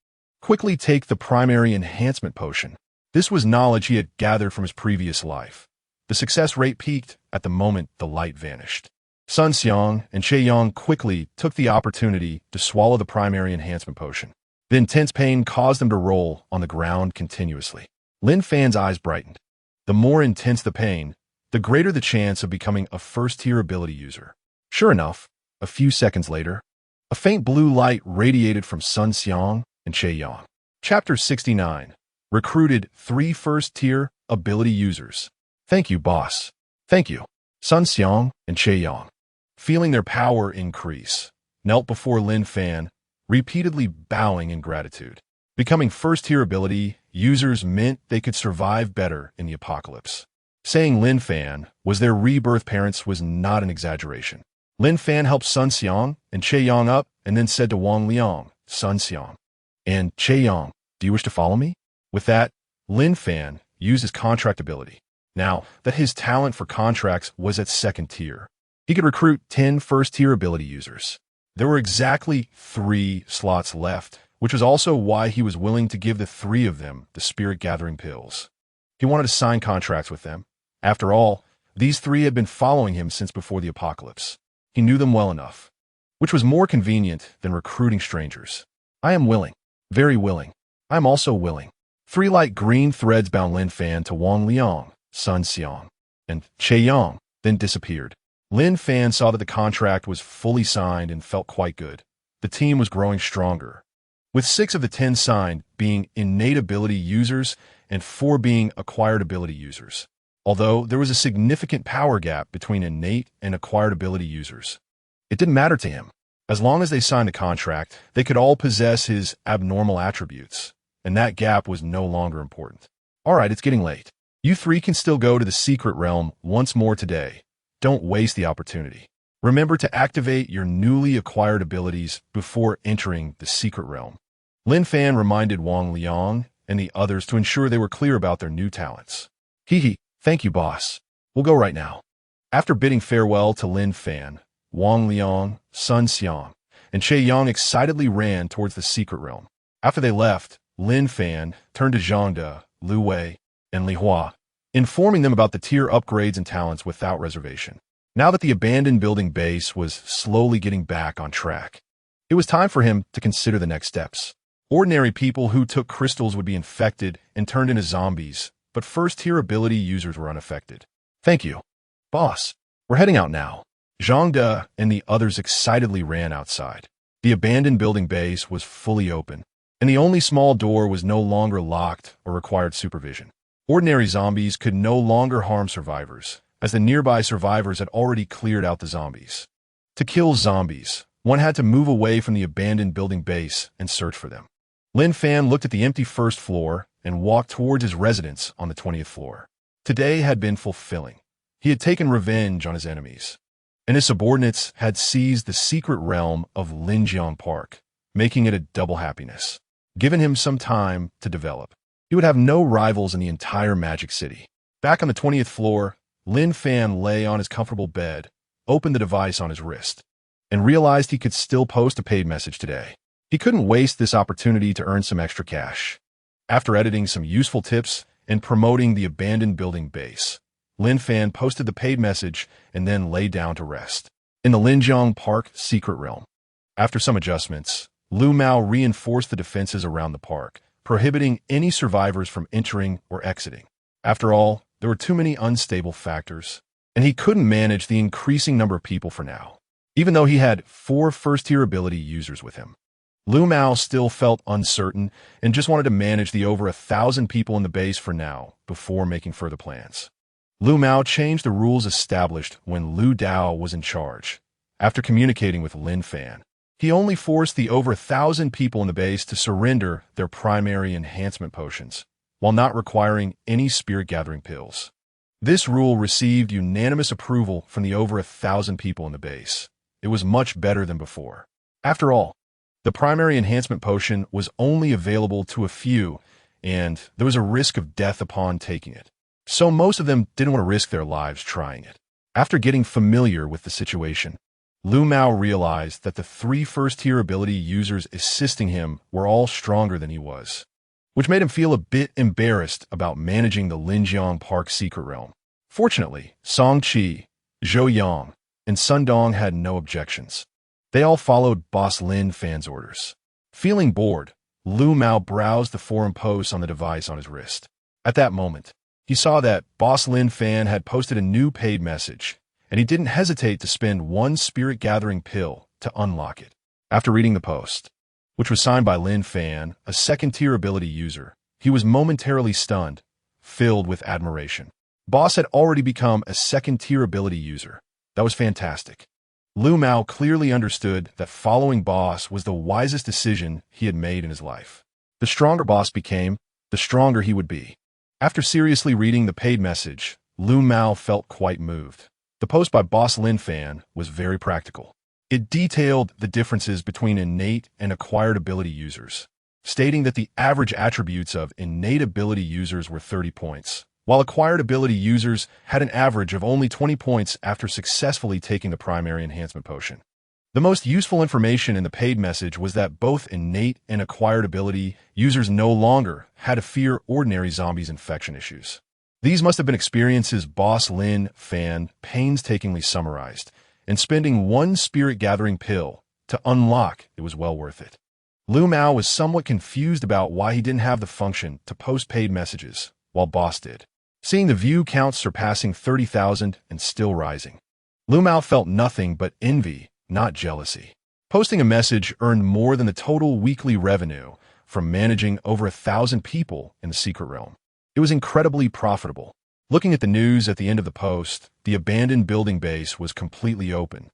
quickly take the primary enhancement potion. This was knowledge he had gathered from his previous life. The success rate peaked at the moment the light vanished. Sun Xiang and Che Yang quickly took the opportunity to swallow the primary enhancement potion. The intense pain caused them to roll on the ground continuously. Lin Fan's eyes brightened. The more intense the pain, the greater the chance of becoming a first-tier ability user. Sure enough, a few seconds later, a faint blue light radiated from Sun Xiang and Che Yang. Chapter 69. Recruited 3 first-tier ability users. Thank you, boss. Thank you. Sun Xiang and Che Yang, feeling their power increase, knelt before Lin Fan, repeatedly bowing in gratitude. Becoming first-tier ability users meant they could survive better in the apocalypse. Saying Lin Fan was their rebirth parents was not an exaggeration. Lin Fan helped Sun Xiang and Che Yang up and then said to Wang Liang, Sun Xiang and Che Yang, do you wish to follow me? With that, Lin Fan used his contract ability. Now that his talent for contracts was at 2nd tier, he could recruit 10 first-tier ability users. There were exactly 3 slots left, which was also why he was willing to give the 3 of them the spirit-gathering pills. He wanted to sign contracts with them. After all, these 3 had been following him since before the apocalypse. He knew them well enough. which was more convenient than recruiting strangers. I am willing. Very willing. I am also willing. 3 light green threads bound Lin Fan to Wang Liang, Sun Xiang, and Che Yang, then disappeared. Lin Fan saw that the contract was fully signed and felt quite good. The team was growing stronger, with 6 of the 10 signed being innate ability users and 4 being acquired ability users, although there was a significant power gap between innate and acquired ability users. It didn't matter to him. As long as they signed a contract, they could all possess his abnormal attributes, and that gap was no longer important. All right, it's getting late. You 3 can still go to the secret realm once more today. Don't waste the opportunity. Remember to activate your newly acquired abilities before entering the secret realm. Lin Fan reminded Wang Liang and the others to ensure they were clear about their new talents. Hee, thank you, boss. We'll go right now. After bidding farewell to Lin Fan, Wang Liang, Sun Xiang, and Che Yang excitedly ran towards the secret realm. After they left, Lin Fan turned to Zhang De, Lu Wei, and Li Hua, informing them about the tier upgrades and talents without reservation. Now that the abandoned building base was slowly getting back on track, it was time for him to consider the next steps. Ordinary people who took crystals would be infected and turned into zombies, but first-tier ability users were unaffected. Thank you, boss. We're heading out now. Zhang De and the others excitedly ran outside. The abandoned building base was fully open, and the only small door was no longer locked or required supervision. Ordinary zombies could no longer harm survivors, as the nearby survivors had already cleared out the zombies. To kill zombies, one had to move away from the abandoned building base and search for them. Lin Fan looked at the empty first floor and walked towards his residence on the 20th floor. Today had been fulfilling. He had taken revenge on his enemies, and his subordinates had seized the secret realm of Linjiang Park, making it a double happiness. Given him some time to develop, he would have no rivals in the entire Magic City. Back on the 20th floor, Lin Fan lay on his comfortable bed, opened the device on his wrist, and realized he could still post a paid message today. He couldn't waste this opportunity to earn some extra cash. After editing some useful tips and promoting the abandoned building base, Lin Fan posted the paid message and then lay down to rest. In the Linjiang Park secret realm, after some adjustments, Lu Mao reinforced the defenses around the park, prohibiting any survivors from entering or exiting. After all, there were too many unstable factors, and he couldn't manage the increasing number of people for now. Even though he had 4 first-tier ability users with him, Lu Mao still felt uncertain and just wanted to manage the over 1,000 people in the base for now before making further plans. Lu Mao changed the rules established when Lu Dao was in charge. After communicating with Lin Fan, he only forced the over 1,000 people in the base to surrender their primary enhancement potions, while not requiring any spirit-gathering pills. This rule received unanimous approval from the over 1,000 people in the base. It was much better than before. After all, the primary enhancement potion was only available to a few, and there was a risk of death upon taking it. So most of them didn't want to risk their lives trying it. After getting familiar with the situation, Lu Mao realized that the 3 first-tier ability users assisting him were all stronger than he was, which made him feel a bit embarrassed about managing the Linjiang Park secret realm. Fortunately, Song Qi, Zhou Yang, and Sun Dong had no objections. They all followed Boss Lin Fan's orders. Feeling bored, Lu Mao browsed the forum posts on the device on his wrist. At that moment, he saw that Boss Lin Fan had posted a new paid message, and he didn't hesitate to spend 1 spirit-gathering pill to unlock it. After reading the post, which was signed by Lin Fan, a second-tier ability user, he was momentarily stunned, filled with admiration. Boss had already become a second-tier ability user. That was fantastic. Lu Mao clearly understood that following Boss was the wisest decision he had made in his life. The stronger Boss became, the stronger he would be. After seriously reading the paid message, Lu Mao felt quite moved. The post by Boss Lin Fan was very practical. It detailed the differences between innate and acquired ability users, stating that the average attributes of innate ability users were 30 points, while acquired ability users had an average of only 20 points after successfully taking the primary enhancement potion. The most useful information in the paid message was that both innate and acquired ability users no longer had to fear ordinary zombies' infection issues. These must have been experiences Boss Lin Fan painstakingly summarized, and spending 1 spirit-gathering pill To unlock, it was well worth it. Lu Mao was somewhat confused about why he didn't have the function to post paid messages, while Boss did. Seeing the view counts surpassing 30,000 and still rising, Lu Mao felt nothing but envy, not jealousy. Posting a message earned more than the total weekly revenue from managing over 1,000 people in the secret realm. It was incredibly profitable. Looking at the news at the end of the post, the abandoned building base was completely open,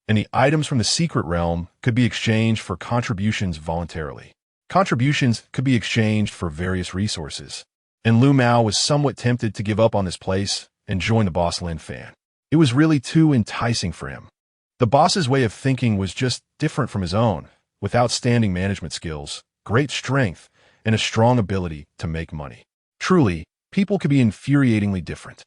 and the items from the secret realm could be exchanged for contributions voluntarily. Contributions could be exchanged for various resources, and Lu Mao was somewhat tempted to give up on this place and join the boss Lin Fan. It was really too enticing for him. The boss's way of thinking was just different from his own, with outstanding management skills, great strength, and a strong ability to make money. Truly, people could be infuriatingly different.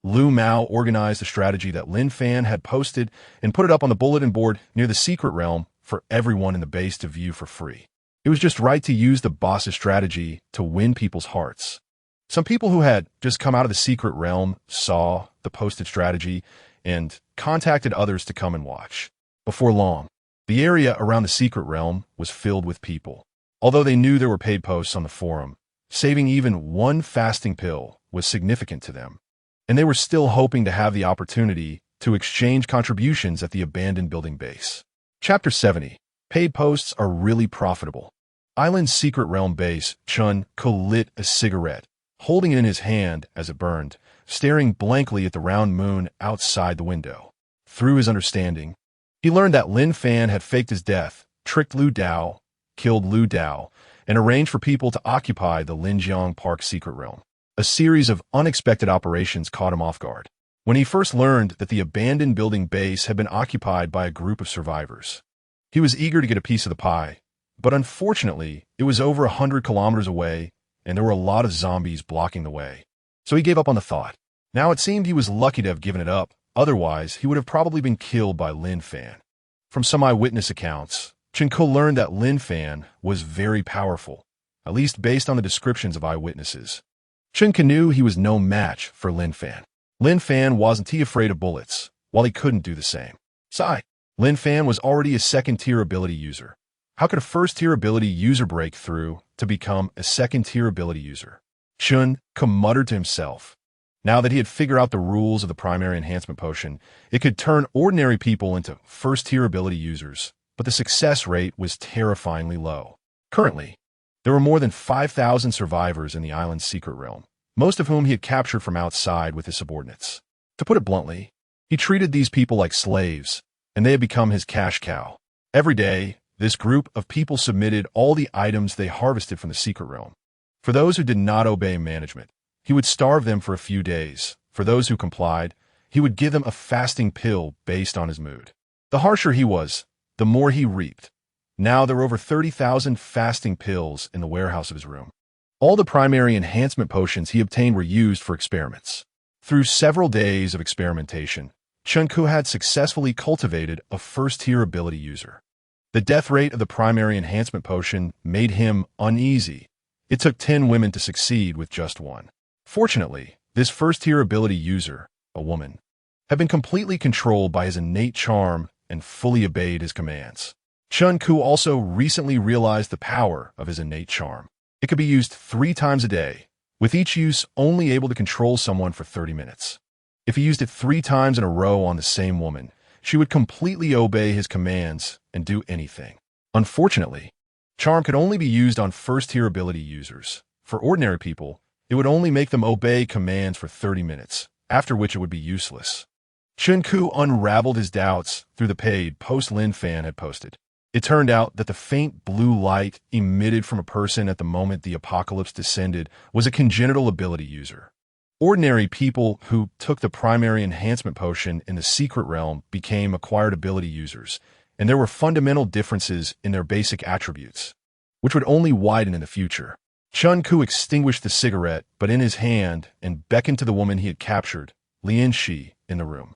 Lu Mao organized a strategy that Lin Fan had posted and put it up on the bulletin board near the secret realm for everyone in the base to view for free. It was just right to use the boss's strategy to win people's hearts. Some people who had just come out of the secret realm saw the posted strategy and contacted others to come and watch. Before long, the area around the secret realm was filled with people. Although they knew there were paid posts on the forum, saving even one fasting pill was significant to them, and they were still hoping to have the opportunity to exchange contributions at the abandoned building base. Chapter 70. Paid posts are really profitable. Island's secret realm base, Chun Ko lit a cigarette, holding it in his hand as it burned, staring blankly at the round moon outside the window. Through his understanding, he learned that Lin Fan had faked his death, tricked Lu Dao, killed Lu Dao, and arranged for people to occupy the Linjiang Park secret realm. A series of unexpected operations caught him off guard. When he first learned that the abandoned building base had been occupied by a group of survivors, he was eager to get a piece of the pie, but unfortunately, it was over 100 kilometers away, and there were a lot of zombies blocking the way. So he gave up on the thought. Now it seemed he was lucky to have given it up, otherwise he would have probably been killed by Lin Fan. From some eyewitness accounts, Chen Ko learned that Lin Fan was very powerful, at least based on the descriptions of eyewitnesses. Chen Ko knew he was no match for Lin Fan. Lin Fan wasn't afraid of bullets, while he couldn't do the same. Sigh. Lin Fan was already a second-tier ability user. How could a first-tier ability user break through to become a second-tier ability user? Chen Ko muttered to himself. Now that he had figured out the rules of the primary enhancement potion, it could turn ordinary people into first-tier ability users, but the success rate was terrifyingly low. Currently, there were more than 5,000 survivors in the island's secret realm, most of whom he had captured from outside with his subordinates. To put it bluntly, he treated these people like slaves, and they had become his cash cow. Every day, this group of people submitted all the items they harvested from the secret realm. For those who did not obey management, he would starve them for a few days. For those who complied, he would give them a fasting pill based on his mood. The harsher he was, the more he reaped. Now there were over 30,000 fasting pills in the warehouse of his room. All the primary enhancement potions he obtained were used for experiments. Through several days of experimentation, Chen Ko had successfully cultivated a first-tier ability user. The death rate of the primary enhancement potion made him uneasy. It took 10 women to succeed with just one. Fortunately, this first-tier ability user, a woman, had been completely controlled by his innate charm and fully obeyed his commands. Chen Ko also recently realized the power of his innate charm. It could be used 3 times a day, with each use only able to control someone for 30 minutes. If he used it 3 times in a row on the same woman, she would completely obey his commands and do anything. Unfortunately, charm could only be used on first-tier ability users. For ordinary people, it would only make them obey commands for 30 minutes, after which it would be useless. Chen Ko unraveled his doubts through the paid post Lin Fan had posted. It turned out that the faint blue light emitted from a person at the moment the apocalypse descended was a congenital ability user. Ordinary people who took the primary enhancement potion in the secret realm became acquired ability users, and there were fundamental differences in their basic attributes, which would only widen in the future. Chen Ko extinguished the cigarette, but in his hand, and beckoned to the woman he had captured, Lian Shi, in the room.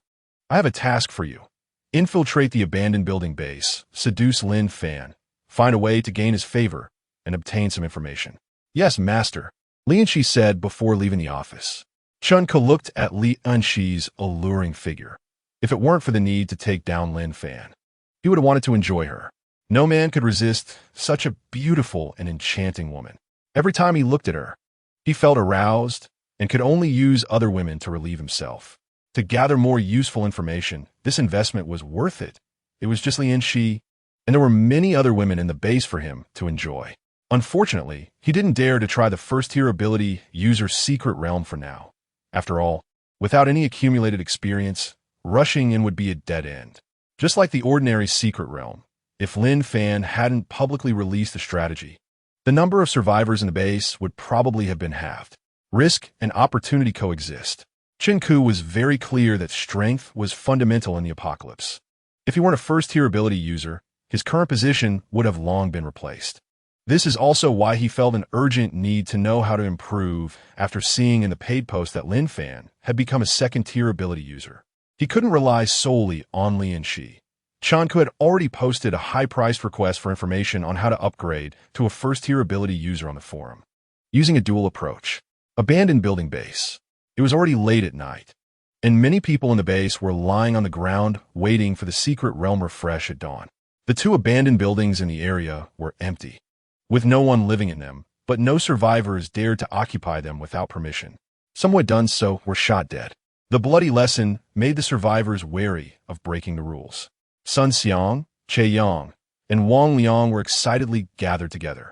I have a task for you. Infiltrate the abandoned building base, seduce Lin Fan, find a way to gain his favor, and obtain some information. Yes, master, Lian Shi said before leaving the office. Chen Ko looked at Lian Shi's alluring figure. If it weren't for the need to take down Lin Fan, he would have wanted to enjoy her. No man could resist such a beautiful and enchanting woman. Every time he looked at her, he felt aroused and could only use other women to relieve himself. To gather more useful information, this investment was worth it. It was just Lin Fan, and there were many other women in the base for him to enjoy. Unfortunately, he didn't dare to try the first-tier ability user's secret realm for now. After all, without any accumulated experience, rushing in would be a dead end. Just like the ordinary secret realm, if Lin Fan hadn't publicly released the strategy, the number of survivors in the base would probably have been halved. Risk and opportunity coexist. Chen Ku was very clear that strength was fundamental in the apocalypse. If he weren't a first-tier ability user, his current position would have long been replaced. This is also why he felt an urgent need to know how to improve after seeing in the paid post that Lin Fan had become a second-tier ability user. He couldn't rely solely on Lin Fan. Chen Ku had already posted a high-priced request for information on how to upgrade to a first-tier ability user on the forum. Using a dual approach. Abandoned building base. It was already late at night, and many people in the base were lying on the ground waiting for the secret realm refresh at dawn. The two abandoned buildings in the area were empty, with no one living in them, but no survivors dared to occupy them without permission. Some who had done so were shot dead. The bloody lesson made the survivors wary of breaking the rules. Sun Xiang, Che Yang, and Wang Liang were excitedly gathered together.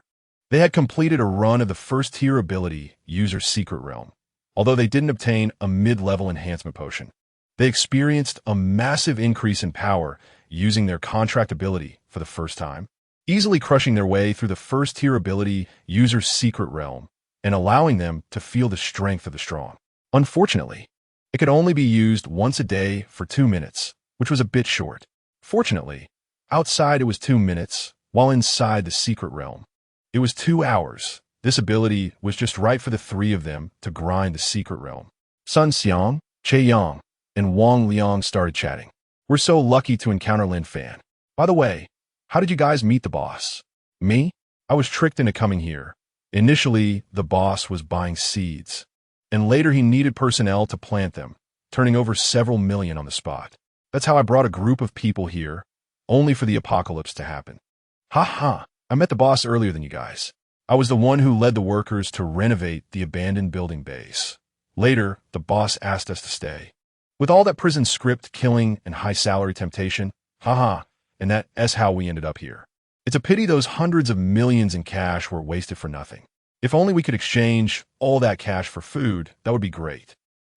They had completed a run of the first-tier ability user's secret realm. Although they didn't obtain a mid-level enhancement potion, they experienced a massive increase in power using their contract ability for the first time, easily crushing their way through the first-tier ability user's secret realm and allowing them to feel the strength of the strong. Unfortunately, it could only be used once a day for 2 minutes, which was a bit short. Fortunately, outside it was 2 minutes, while inside the secret realm, it was 2 hours. This ability was just right for the three of them to grind the secret realm. Sun Xiang, Che Yang, and Wang Liang started chatting. We're so lucky to encounter Lin Fan. By the way, how did you guys meet the boss? Me? I was tricked into coming here. Initially, the boss was buying seeds, and later he needed personnel to plant them, turning over several million on the spot. That's how I brought a group of people here, only for the apocalypse to happen. Ha! I met the boss earlier than you guys. I was the one who led the workers to renovate the abandoned building base. Later, the boss asked us to stay. With all that prison script killing and high salary temptation, and that's how we ended up here. It's a pity those hundreds of millions in cash were wasted for nothing. If only we could exchange all that cash for food, that would be great.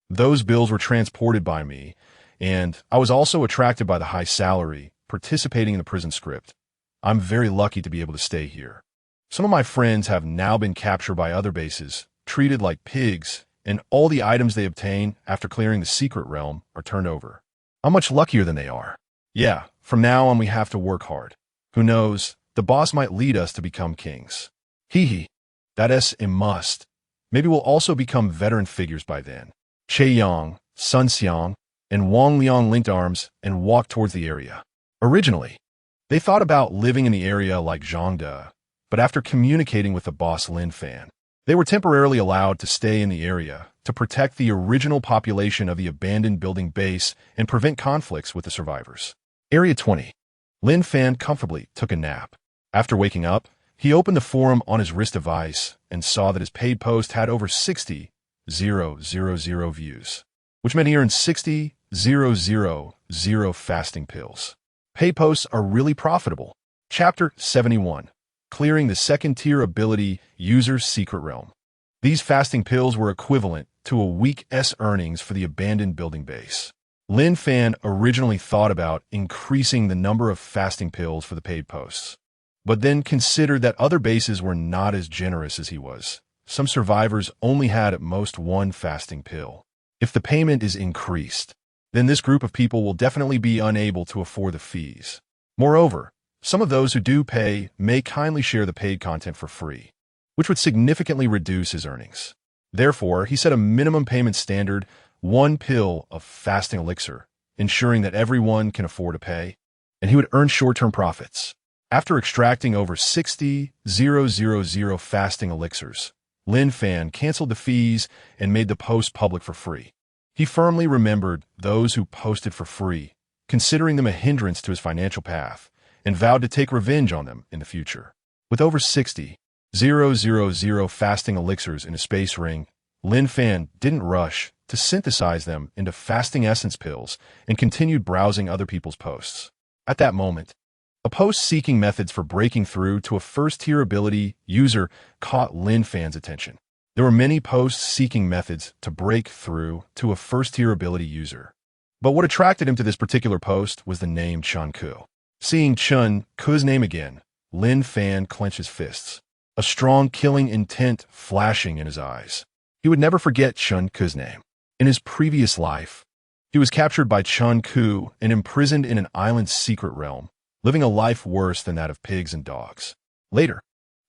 Those bills were transported by me, and I was also attracted by the high salary, participating in the prison script. I'm very lucky to be able to stay here. Some of my friends have now been captured by other bases, treated like pigs, and all the items they obtain after clearing the secret realm are turned over. I'm much luckier than they are. Yeah, from now on we have to work hard. Who knows, the boss might lead us to become kings. That's a must. Maybe we'll also become veteran figures by then. Che Yang, Sun Xiang, and Wang Liang linked arms and walked towards the area. Originally, they thought about living in the area like Zhangde, but after communicating with the boss Lin Fan, they were temporarily allowed to stay in the area to protect the original population of the abandoned building base and prevent conflicts with the survivors. Area 20. Lin Fan comfortably took a nap. After waking up, he opened the forum on his wrist device and saw that his paid post had over 60,000 views, which meant he earned 60,000 fasting pills. Paid posts are really profitable. Chapter 71. Clearing the second-tier ability user's secret realm. These fasting pills were equivalent to a week's earnings for the abandoned building base. Lin Fan originally thought about increasing the number of fasting pills for the paid posts, but then considered that other bases were not as generous as he was. Some survivors only had at most 1 fasting pill. If the payment is increased, then this group of people will definitely be unable to afford the fees. Moreover, some of those who do pay may kindly share the paid content for free, which would significantly reduce his earnings. Therefore, he set a minimum payment standard, 1 pill of fasting elixir, ensuring that everyone can afford to pay, and he would earn short-term profits. After extracting over 60,000 fasting elixirs, Lin Fan canceled the fees and made the post public for free. He firmly remembered those who posted for free, considering them a hindrance to his financial path, and vowed to take revenge on them in the future. With over 60,000 fasting elixirs in a space ring, Lin Fan didn't rush to synthesize them into fasting essence pills and continued browsing other people's posts. At that moment, a post seeking methods for breaking through to a first-tier ability user caught Lin Fan's attention. There were many posts seeking methods to break through to a first-tier ability user. But what attracted him to this particular post was the name Chun Ku. Seeing Chun Ku's name again, Lin Fan clenched his fists, a strong killing intent flashing in his eyes. He would never forget Chun Ku's name. In his previous life, he was captured by Chun Ku and imprisoned in an island's secret realm, living a life worse than that of pigs and dogs. Later,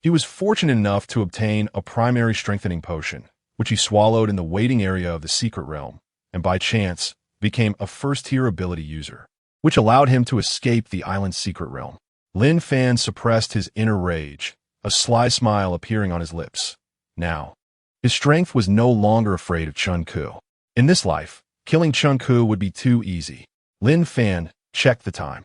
he was fortunate enough to obtain a primary strengthening potion, which he swallowed in the waiting area of the secret realm, and by chance became a first-tier ability user, which allowed him to escape the island's secret realm. Lin Fan suppressed his inner rage, a sly smile appearing on his lips. Now, his strength was no longer afraid of Chun Ku. In this life, killing Chun Ku would be too easy. Lin Fan checked the time.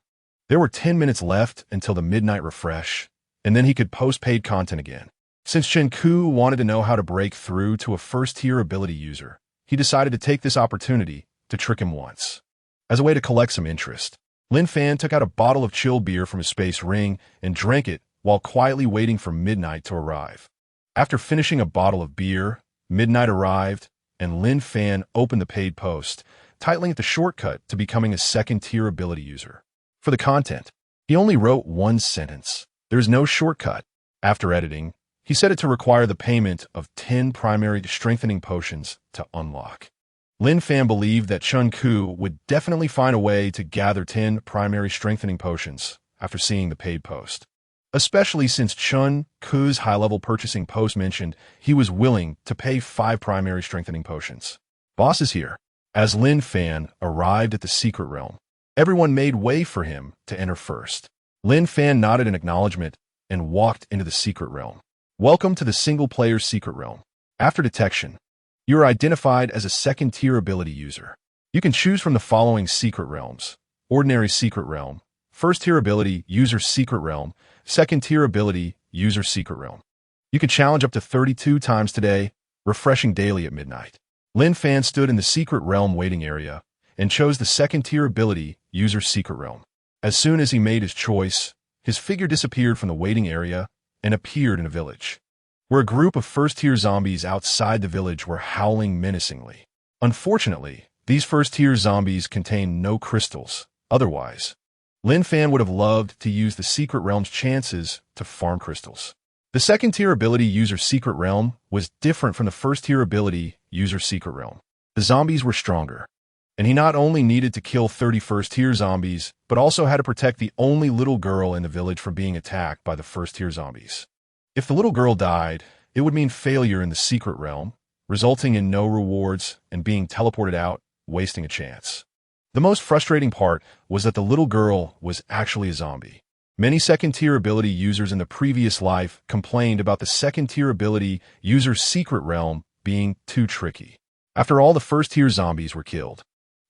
There were 10 minutes left until the midnight refresh, and then he could post paid content again. Since Chun Ku wanted to know how to break through to a first-tier ability user, he decided to take this opportunity to trick him once. As a way to collect some interest, Lin Fan took out a bottle of chilled beer from his space ring and drank it while quietly waiting for midnight to arrive. After finishing a bottle of beer, midnight arrived, and Lin Fan opened the paid post, titling it the shortcut to becoming a second-tier ability user. For the content, he only wrote one sentence. There is no shortcut. After editing, he set it to require the payment of 10 primary strengthening potions to unlock. Lin Fan believed that Chun Ku would definitely find a way to gather 10 primary strengthening potions after seeing the paid post, especially since Chun Ku's high-level purchasing post mentioned he was willing to pay 5 primary strengthening potions. Boss is here. As Lin Fan arrived at the secret realm, everyone made way for him to enter first. Lin Fan nodded in acknowledgement and walked into the secret realm. Welcome to the single-player secret realm. After detection, you are identified as a second-tier ability user. You can choose from the following secret realms: Ordinary Secret Realm, First-tier ability user Secret Realm, Second-tier ability user Secret Realm. You can challenge up to 32 times today, refreshing daily at midnight. Lin Fan stood in the secret realm waiting area and chose the second-tier ability user Secret Realm. As soon as he made his choice, his figure disappeared from the waiting area and appeared in a village, where a group of first-tier zombies outside the village were howling menacingly. Unfortunately, these first-tier zombies contained no crystals. Otherwise, Lin Fan would have loved to use the Secret Realm's chances to farm crystals. The second-tier ability user Secret Realm was different from the first-tier ability user Secret Realm. The zombies were stronger, and he not only needed to kill 30 first-tier zombies, but also had to protect the only little girl in the village from being attacked by the first-tier zombies. If the little girl died, it would mean failure in the secret realm, resulting in no rewards and being teleported out, wasting a chance. The most frustrating part was that the little girl was actually a zombie. Many second-tier ability users in the previous life complained about the second-tier ability user's secret realm being too tricky. After all the first-tier zombies were killed,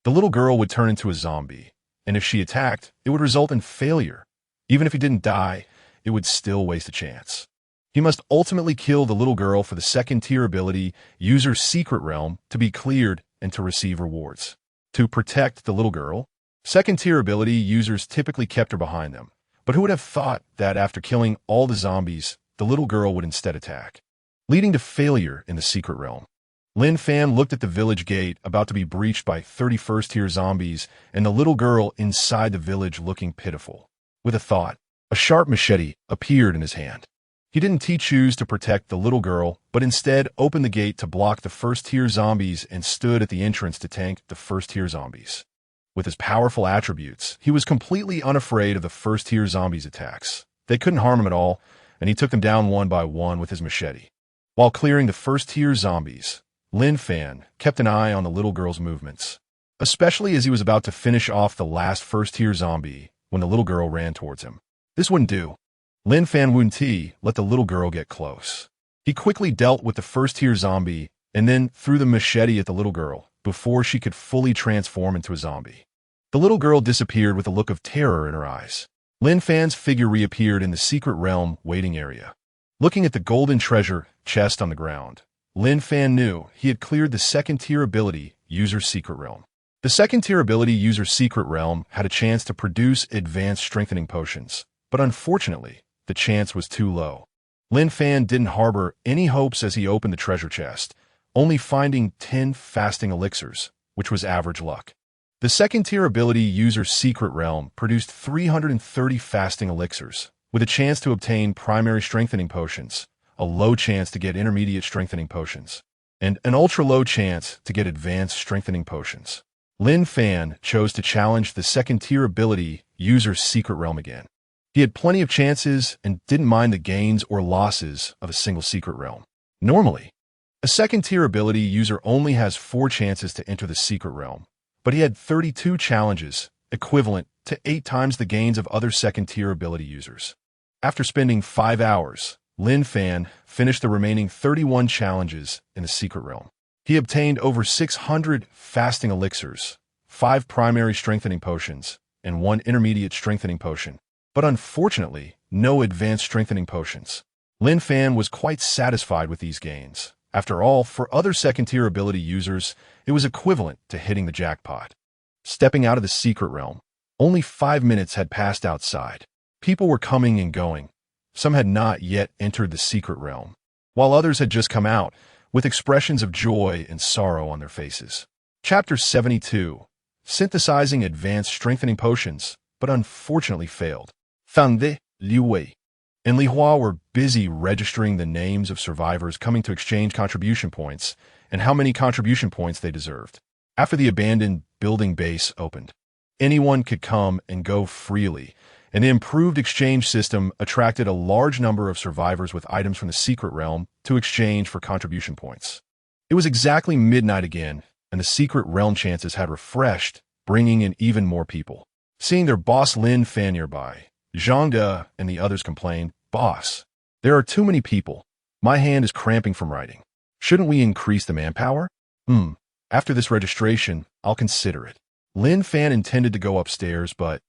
the little girl would turn into a zombie, and if she attacked, it would result in failure. Even if he didn't die, it would still waste a chance. He must ultimately kill the little girl for the second-tier ability user's secret realm to be cleared and to receive rewards. To protect the little girl, second-tier ability users typically kept her behind them, but who would have thought that after killing all the zombies, the little girl would instead attack, leading to failure in the secret realm. Lin Fan looked at the village gate about to be breached by 31st-tier zombies and the little girl inside the village looking pitiful. With a thought, a sharp machete appeared in his hand. He didn't choose to protect the little girl, but instead opened the gate to block the first-tier zombies and stood at the entrance to tank the first-tier zombies. With his powerful attributes, he was completely unafraid of the first-tier zombies' attacks. They couldn't harm him at all, and he took them down one by one with his machete. While clearing the first-tier zombies, Lin Fan kept an eye on the little girl's movements, especially as he was about to finish off the last first-tier zombie when the little girl ran towards him. This wouldn't do. Lin Fan wouldn't let the little girl get close. He quickly dealt with the first-tier zombie and then threw the machete at the little girl before she could fully transform into a zombie. The little girl disappeared with a look of terror in her eyes. Lin Fan's figure reappeared in the secret realm waiting area. Looking at the golden treasure chest on the ground, Lin Fan knew he had cleared the second-tier ability User's Secret Realm. The second-tier ability User's Secret Realm had a chance to produce advanced strengthening potions, but unfortunately, the chance was too low. Lin Fan didn't harbor any hopes as he opened the treasure chest, only finding 10 fasting elixirs, which was average luck. The second-tier ability User's Secret Realm produced 330 fasting elixirs, with a chance to obtain primary strengthening potions, a low chance to get intermediate strengthening potions, and an ultra-low chance to get advanced strengthening potions. Lin Fan chose to challenge the second-tier ability User's Secret Realm again. He had plenty of chances and didn't mind the gains or losses of a single secret realm. Normally, a second-tier ability user only has 4 chances to enter the secret realm, but he had 32 challenges, equivalent to 8 times the gains of other second-tier ability users. After spending 5 hours, Lin Fan finished the remaining 31 challenges in the secret realm. He obtained over 600 fasting elixirs, 5 primary strengthening potions, and 1 intermediate strengthening potion, but unfortunately, no advanced strengthening potions. Lin Fan was quite satisfied with these gains. After all, for other second-tier ability users, it was equivalent to hitting the jackpot. Stepping out of the secret realm, only 5 minutes had passed outside. People were coming and going. Some had not yet entered the secret realm, while others had just come out, with expressions of joy and sorrow on their faces. Chapter 72. Synthesizing advanced strengthening potions, but unfortunately failed. Fan de, Liu Wei, and Li Hua were busy registering the names of survivors coming to exchange contribution points and how many contribution points they deserved. After the abandoned building base opened, anyone could come and go freely, and the improved exchange system attracted a large number of survivors with items from the secret realm to exchange for contribution points. It was exactly midnight again, and the secret realm chances had refreshed, bringing in even more people. Seeing their boss Lin Fan nearby, Zhang De and the others complained, "Boss, there are too many people. My hand is cramping from writing. Shouldn't we increase the manpower?" After this registration, I'll consider it." Lin Fan intended to go upstairs, but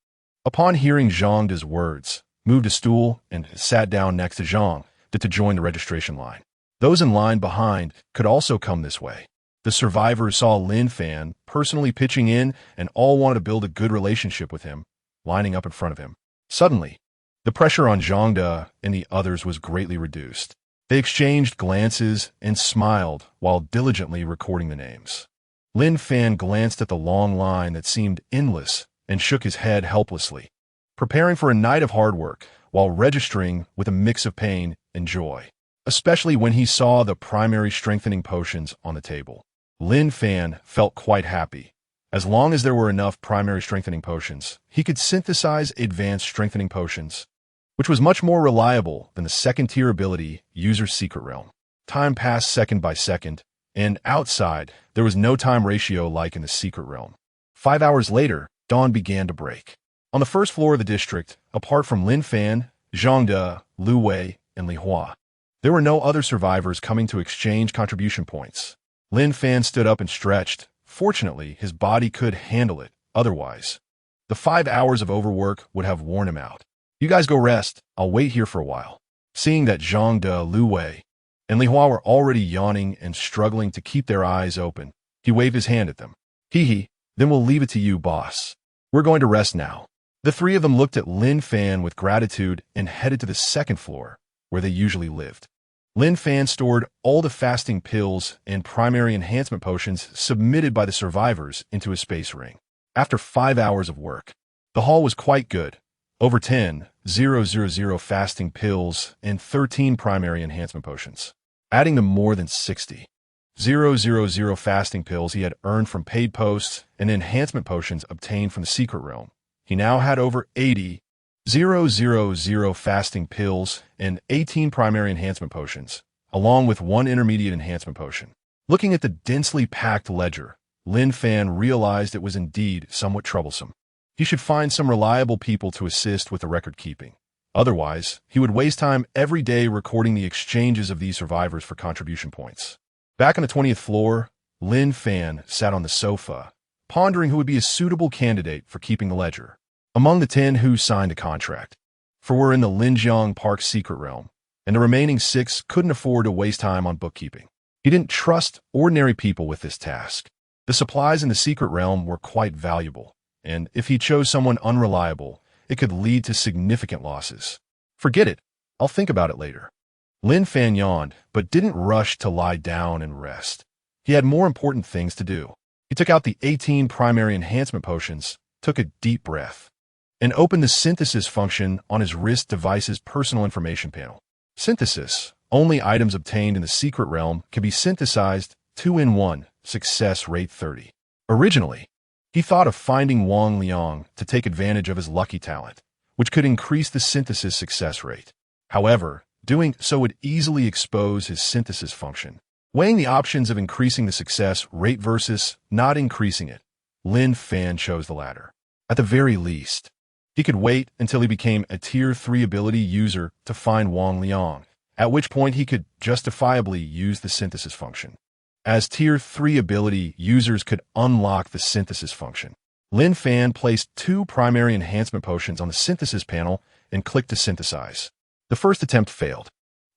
upon hearing Zhang De's words, moved a stool and sat down next to Zhang De to join the registration line. Those in line behind could also come this way. The survivors saw Lin Fan personally pitching in and all wanted to build a good relationship with him, lining up in front of him. Suddenly, the pressure on Zhang De and the others was greatly reduced. They exchanged glances and smiled while diligently recording the names. Lin Fan glanced at the long line that seemed endless and shook his head helplessly, preparing for a night of hard work while registering with a mix of pain and joy, especially when he saw the primary strengthening potions on the table. Lin Fan felt quite happy. As long as there were enough primary strengthening potions, he could synthesize advanced strengthening potions, which was much more reliable than the second-tier ability User's Secret Realm. Time passed second by second, and outside, there was no time ratio like in the secret realm. 5 hours later, dawn began to break. On the first floor of the district, apart from Lin Fan, Zhang De, Liu Wei, and Li Hua, there were no other survivors coming to exchange contribution points. Lin Fan stood up and stretched. Fortunately, his body could handle it. Otherwise, the 5 hours of overwork would have worn him out. "You guys go rest. I'll wait here for a while." Seeing that Zhang De, Liu Wei, and Li Hua were already yawning and struggling to keep their eyes open, he waved his hand at them. "Hee, then we'll leave it to you, boss. We're going to rest now." The 3 of them looked at Lin Fan with gratitude and headed to the second floor, where they usually lived. Lin Fan stored all the fasting pills and primary enhancement potions submitted by the survivors into his space ring. After 5 hours of work, the haul was quite good. Over 10,000 fasting pills and 13 primary enhancement potions, adding to more than 60,000 fasting pills he had earned from paid posts and enhancement potions obtained from the secret realm. He now had over 80,000 fasting pills and 18 primary enhancement potions, along with 1 intermediate enhancement potion. Looking at the densely packed ledger, Lin Fan realized it was indeed somewhat troublesome. He should find some reliable people to assist with the record keeping. Otherwise, he would waste time every day recording the exchanges of these survivors for contribution points. Back on the 20th floor, Lin Fan sat on the sofa, pondering who would be a suitable candidate for keeping the ledger. among the 10 who signed a contract. 4 were in the Linjiang Park secret realm, and the remaining 6 couldn't afford to waste time on bookkeeping. He didn't trust ordinary people with this task. The supplies in the secret realm were quite valuable, and if he chose someone unreliable, it could lead to significant losses. Forget it. I'll think about it later. Lin Fan yawned, but didn't rush to lie down and rest. He had more important things to do. He took out the 18 primary enhancement potions, took a deep breath, and opened the synthesis function on his wrist device's personal information panel. Synthesis. Only items obtained in the secret realm can be synthesized 2-in-1, success rate 30. Originally, he thought of finding Wang Liang to take advantage of his lucky talent, which could increase the synthesis success rate. However, doing so would easily expose his synthesis function. Weighing the options of increasing the success rate versus not increasing it, Lin Fan chose the latter. At the very least, he could wait until he became a Tier 3 ability user to find Wang Liang, at which point he could justifiably use the synthesis function, as Tier 3 ability users could unlock the synthesis function. Lin Fan placed 2 primary enhancement potions on the synthesis panel and clicked to synthesize. The first attempt failed.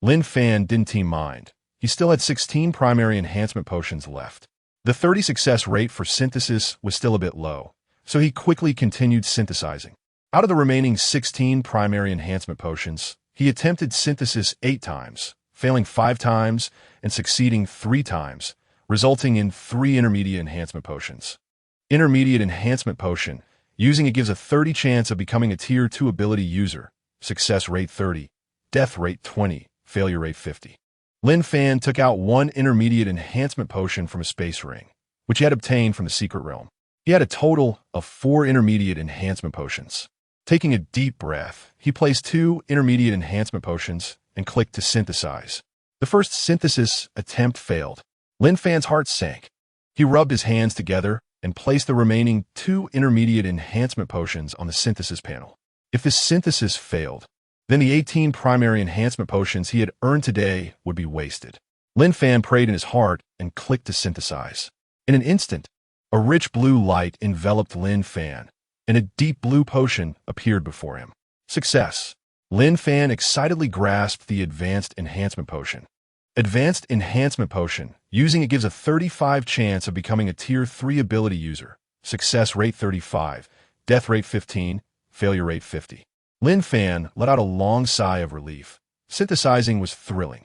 Lin Fan didn't mind. He still had 16 primary enhancement potions left. The 30 success rate for synthesis was still a bit low, so he quickly continued synthesizing. Out of the remaining 16 primary enhancement potions, he attempted synthesis 8 times, failing 5 times and succeeding 3 times, resulting in 3 intermediate enhancement potions. Intermediate enhancement potion. Using it gives a 30 chance of becoming a Tier 2 ability user. Success rate 30, death rate 20, failure rate 50. Lin Fan took out 1 intermediate enhancement potion from a space ring, which he had obtained from the secret realm. He had a total of 4 intermediate enhancement potions. Taking a deep breath, he placed 2 intermediate enhancement potions and clicked to synthesize. The first synthesis attempt failed. Lin Fan's heart sank. He rubbed his hands together and placed the remaining 2 intermediate enhancement potions on the synthesis panel. If this synthesis failed, then the 18 primary enhancement potions he had earned today would be wasted. Lin Fan prayed in his heart and clicked to synthesize. In an instant, a rich blue light enveloped Lin Fan, and a deep blue potion appeared before him. Success. Lin Fan excitedly grasped the advanced enhancement potion. Advanced enhancement potion. Using it gives a 35 chance of becoming a Tier 3 ability user. Success rate 35, death rate 15, failure rate 50. Lin Fan let out a long sigh of relief. Synthesizing was thrilling.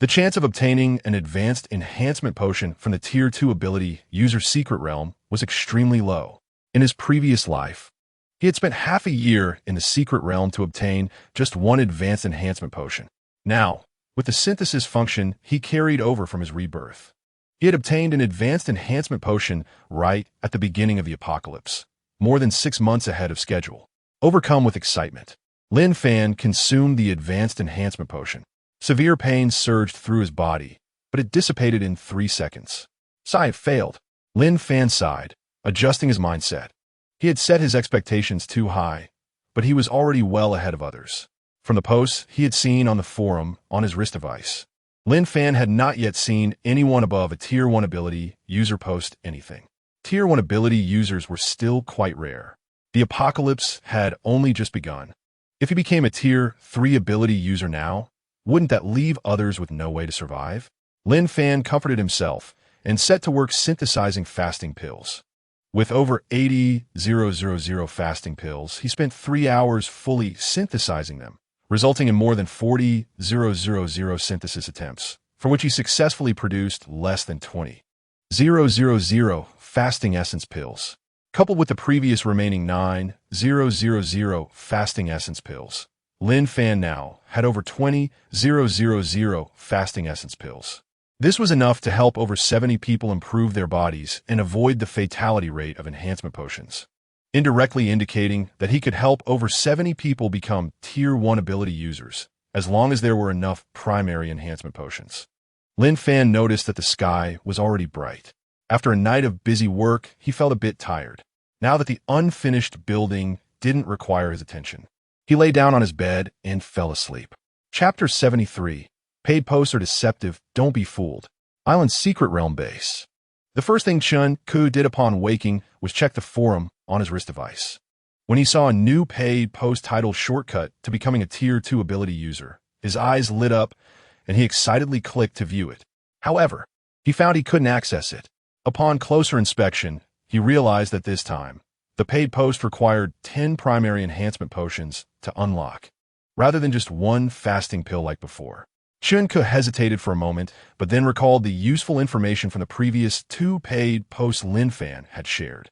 The chance of obtaining an advanced enhancement potion from the Tier 2 ability user secret realm was extremely low. In his previous life, he had spent half a year in the secret realm to obtain just 1 advanced enhancement potion. Now, with the synthesis function he carried over from his rebirth, he had obtained an advanced enhancement potion right at the beginning of the apocalypse, more than 6 months ahead of schedule. Overcome with excitement, Lin Fan consumed the advanced enhancement potion. Severe pain surged through his body, but it dissipated in 3 seconds. Sigh, it failed. Lin Fan sighed, adjusting his mindset. He had set his expectations too high, but he was already well ahead of others. From the posts he had seen on the forum on his wrist device, Lin Fan had not yet seen anyone above a Tier 1 ability user post anything. Tier 1 ability users were still quite rare. The apocalypse had only just begun. If he became a Tier 3 ability user now, wouldn't that leave others with no way to survive? Lin Fan comforted himself and set to work synthesizing fasting pills. With over 80,000 fasting pills, he spent 3 hours fully synthesizing them, resulting in more than 40,000 synthesis attempts, for which he successfully produced less than 20,000 fasting essence pills. Coupled with the previous remaining 9,000 fasting essence pills, Lin Fan now had over 20,000 fasting essence pills. This was enough to help over 70 people improve their bodies and avoid the fatality rate of enhancement potions, indirectly indicating that he could help over 70 people become Tier 1 ability users, as long as there were enough primary enhancement potions. Lin Fan noticed that the sky was already bright. After a night of busy work, he felt a bit tired, now that the unfinished building didn't require his attention. He lay down on his bed and fell asleep. Chapter 73. Paid posts are deceptive, don't be fooled. Island's secret realm base. The first thing Chun Ku did upon waking was check the forum on his wrist device. When he saw a new paid post titled Shortcut to becoming a Tier 2 ability user, his eyes lit up and he excitedly clicked to view it. However, he found he couldn't access it. Upon closer inspection, he realized that this time, the paid post required 10 primary enhancement potions to unlock, rather than just one fasting pill like before. Chunku hesitated for a moment, but then recalled the useful information from the previous 2 paid posts Lin Fan had shared.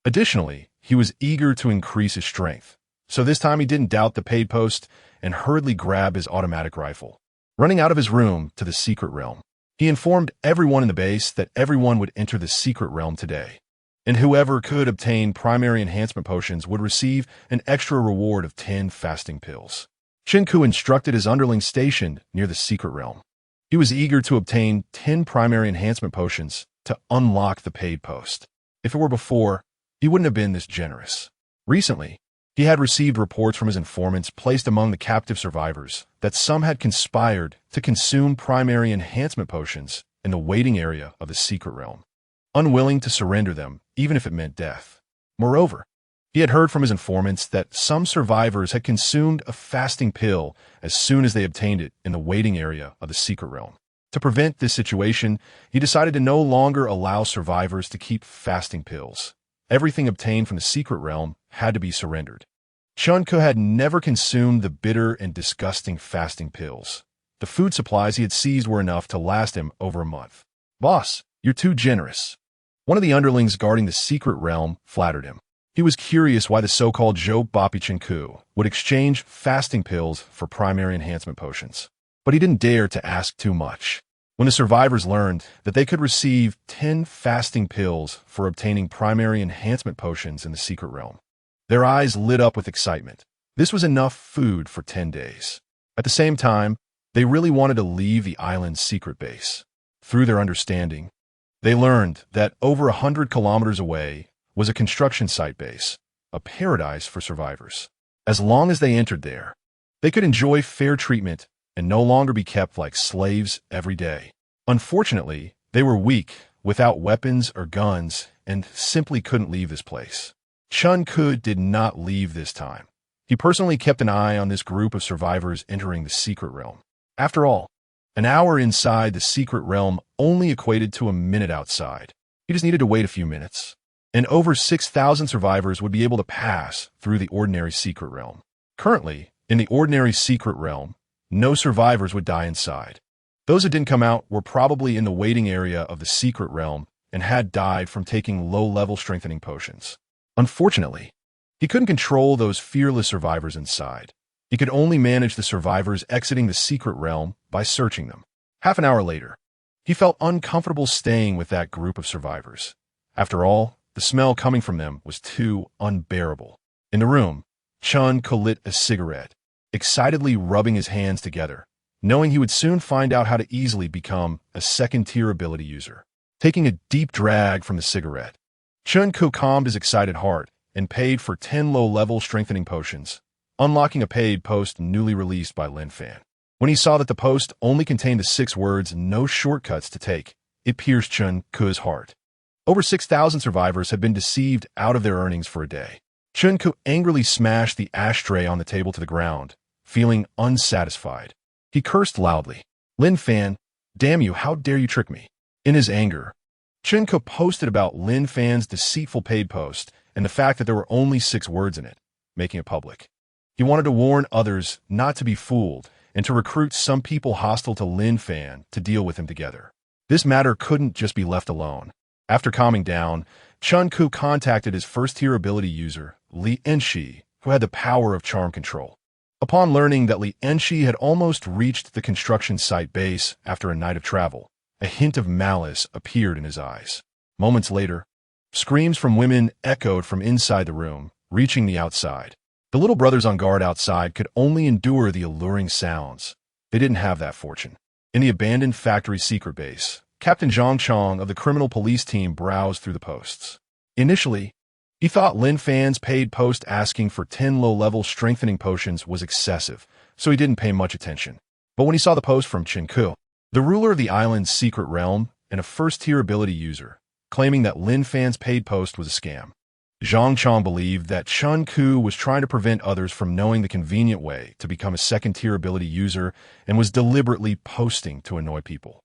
Additionally, he was eager to increase his strength, so this time he didn't doubt the paid post and hurriedly grabbed his automatic rifle. Running out of his room to the secret realm, he informed everyone in the base that everyone would enter the secret realm today, and whoever could obtain primary enhancement potions would receive an extra reward of 10 fasting pills. Chunku instructed his underlings stationed near the secret realm. He was eager to obtain 10 primary enhancement potions to unlock the paid post. If it were before, he wouldn't have been this generous. Recently, he had received reports from his informants placed among the captive survivors that some had conspired to consume primary enhancement potions in the waiting area of the secret realm, unwilling to surrender them even if it meant death. Moreover, he had heard from his informants that some survivors had consumed a fasting pill as soon as they obtained it in the waiting area of the secret realm. To prevent this situation, he decided to no longer allow survivors to keep fasting pills. Everything obtained from the secret realm had to be surrendered. Chunku had never consumed the bitter and disgusting fasting pills. The food supplies he had seized were enough to last him over a month. "Boss, you're too generous." One of the underlings guarding the secret realm flattered him. He was curious why the so-called Zhou Bapi Chinku would exchange fasting pills for primary enhancement potions. But he didn't dare to ask too much. When the survivors learned that they could receive 10 fasting pills for obtaining primary enhancement potions in the secret realm, their eyes lit up with excitement. This was enough food for 10 days. At the same time, they really wanted to leave the island's secret base. Through their understanding, they learned that over 100 kilometers away was a construction site base, a paradise for survivors. As long as they entered there, they could enjoy fair treatment and no longer be kept like slaves every day. Unfortunately, they were weak, without weapons or guns, and simply couldn't leave this place. Chunku did not leave this time. He personally kept an eye on this group of survivors entering the secret realm. After all, an hour inside the secret realm only equated to a minute outside. He just needed to wait a few minutes, and over 6,000 survivors would be able to pass through the ordinary secret realm. Currently, in the ordinary secret realm, no survivors would die inside. Those who didn't come out were probably in the waiting area of the secret realm and had died from taking low-level strengthening potions. Unfortunately, he couldn't control those fearless survivors inside. He could only manage the survivors exiting the secret realm by searching them. Half an hour later, he felt uncomfortable staying with that group of survivors. After all, the smell coming from them was too unbearable. In the room, Chunku lit a cigarette, excitedly rubbing his hands together, knowing he would soon find out how to easily become a second-tier ability user. Taking a deep drag from the cigarette, Chunku calmed his excited heart and paid for 10 low-level strengthening potions, unlocking a paid post newly released by Lin Fan. When he saw that the post only contained the 6 words "no shortcuts to take," it pierced Chunku's heart. Over 6,000 survivors had been deceived out of their earnings for a day. Chunku angrily smashed the ashtray on the table to the ground, feeling unsatisfied. He cursed loudly. "Lin Fan, damn you, how dare you trick me?" In his anger, Chunku posted about Lin Fan's deceitful paid post and the fact that there were only 6 words in it, making it public. He wanted to warn others not to be fooled and to recruit some people hostile to Lin Fan to deal with him together. This matter couldn't just be left alone. After calming down, Chunku contacted his first-tier ability user, Lin Fan, who had the power of charm control. Upon learning that Lin Fan had almost reached the construction site base after a night of travel, a hint of malice appeared in his eyes. Moments later, screams from women echoed from inside the room, reaching the outside. The little brothers on guard outside could only endure the alluring sounds. They didn't have that fortune. In the abandoned factory secret base, Captain Zhang Chong of the criminal police team browsed through the posts. Initially, he thought Lin Fan's paid post asking for 10 low-level strengthening potions was excessive, so he didn't pay much attention. But when he saw the post from Chunku, the ruler of the island's secret realm and a first-tier ability user, claiming that Lin Fan's paid post was a scam, Zhang Chong believed that Chun Ku was trying to prevent others from knowing the convenient way to become a second-tier ability user and was deliberately posting to annoy people.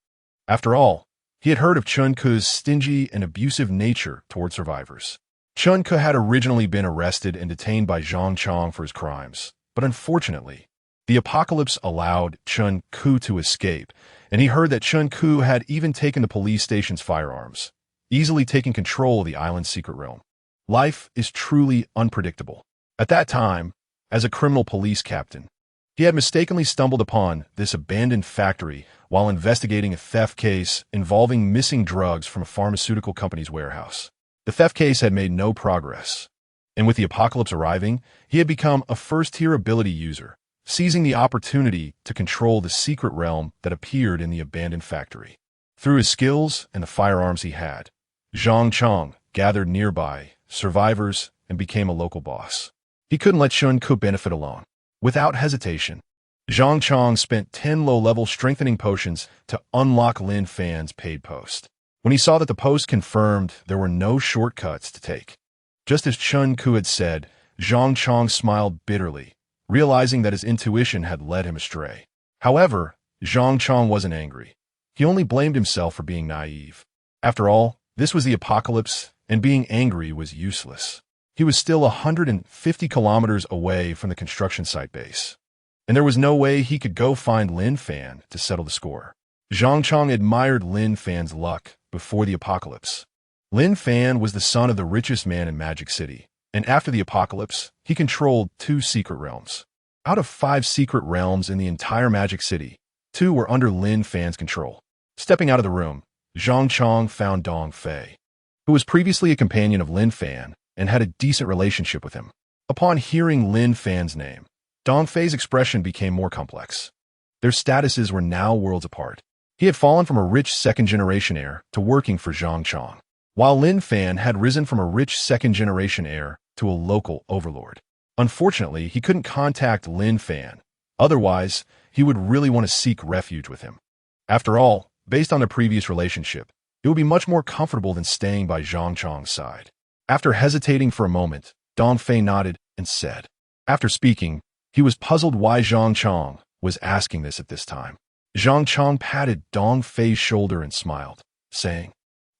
After all, he had heard of Chun Ku's stingy and abusive nature toward survivors. Chun Ku had originally been arrested and detained by Zhang Chong for his crimes, but unfortunately, the apocalypse allowed Chun Ku to escape, and he heard that Chun Ku had even taken the police station's firearms, easily taking control of the island's secret realm. Life is truly unpredictable. At that time, as a criminal police captain, he had mistakenly stumbled upon this abandoned factory while investigating a theft case involving missing drugs from a pharmaceutical company's warehouse. The theft case had made no progress, and with the apocalypse arriving, he had become a first-tier ability user, seizing the opportunity to control the secret realm that appeared in the abandoned factory. Through his skills and the firearms he had, Zhang Chong gathered nearby survivors and became a local boss. He couldn't let Chun Ku benefit alone. Without hesitation, Zhang Chong spent 10 low-level strengthening potions to unlock Lin Fan's paid post. When he saw that the post confirmed there were no shortcuts to take, just as Chun Ku had said, Zhang Chong smiled bitterly, realizing that his intuition had led him astray. However, Zhang Chong wasn't angry. He only blamed himself for being naive. After all, this was the apocalypse, and being angry was useless. He was still 150 kilometers away from the construction site base, and there was no way he could go find Lin Fan to settle the score. Zhang Chong admired Lin Fan's luck before the apocalypse. Lin Fan was the son of the richest man in Magic City, and after the apocalypse, he controlled 2 secret realms. Out of 5 secret realms in the entire Magic City, 2 were under Lin Fan's control. Stepping out of the room, Zhang Chong found Dong Fei, who was previously a companion of Lin Fan and had a decent relationship with him. Upon hearing Lin Fan's name, Dong Fei's expression became more complex. Their statuses were now worlds apart. He had fallen from a rich second-generation heir to working for Zhang Chong, while Lin Fan had risen from a rich second-generation heir to a local overlord. Unfortunately, he couldn't contact Lin Fan. Otherwise, he would really want to seek refuge with him. After all, based on their previous relationship, it would be much more comfortable than staying by Zhang Chong's side. After hesitating for a moment, Dong Fei nodded and said. After speaking, he was puzzled why Zhang Chong was asking this at this time. Zhang Chong patted Dong Fei's shoulder and smiled, saying,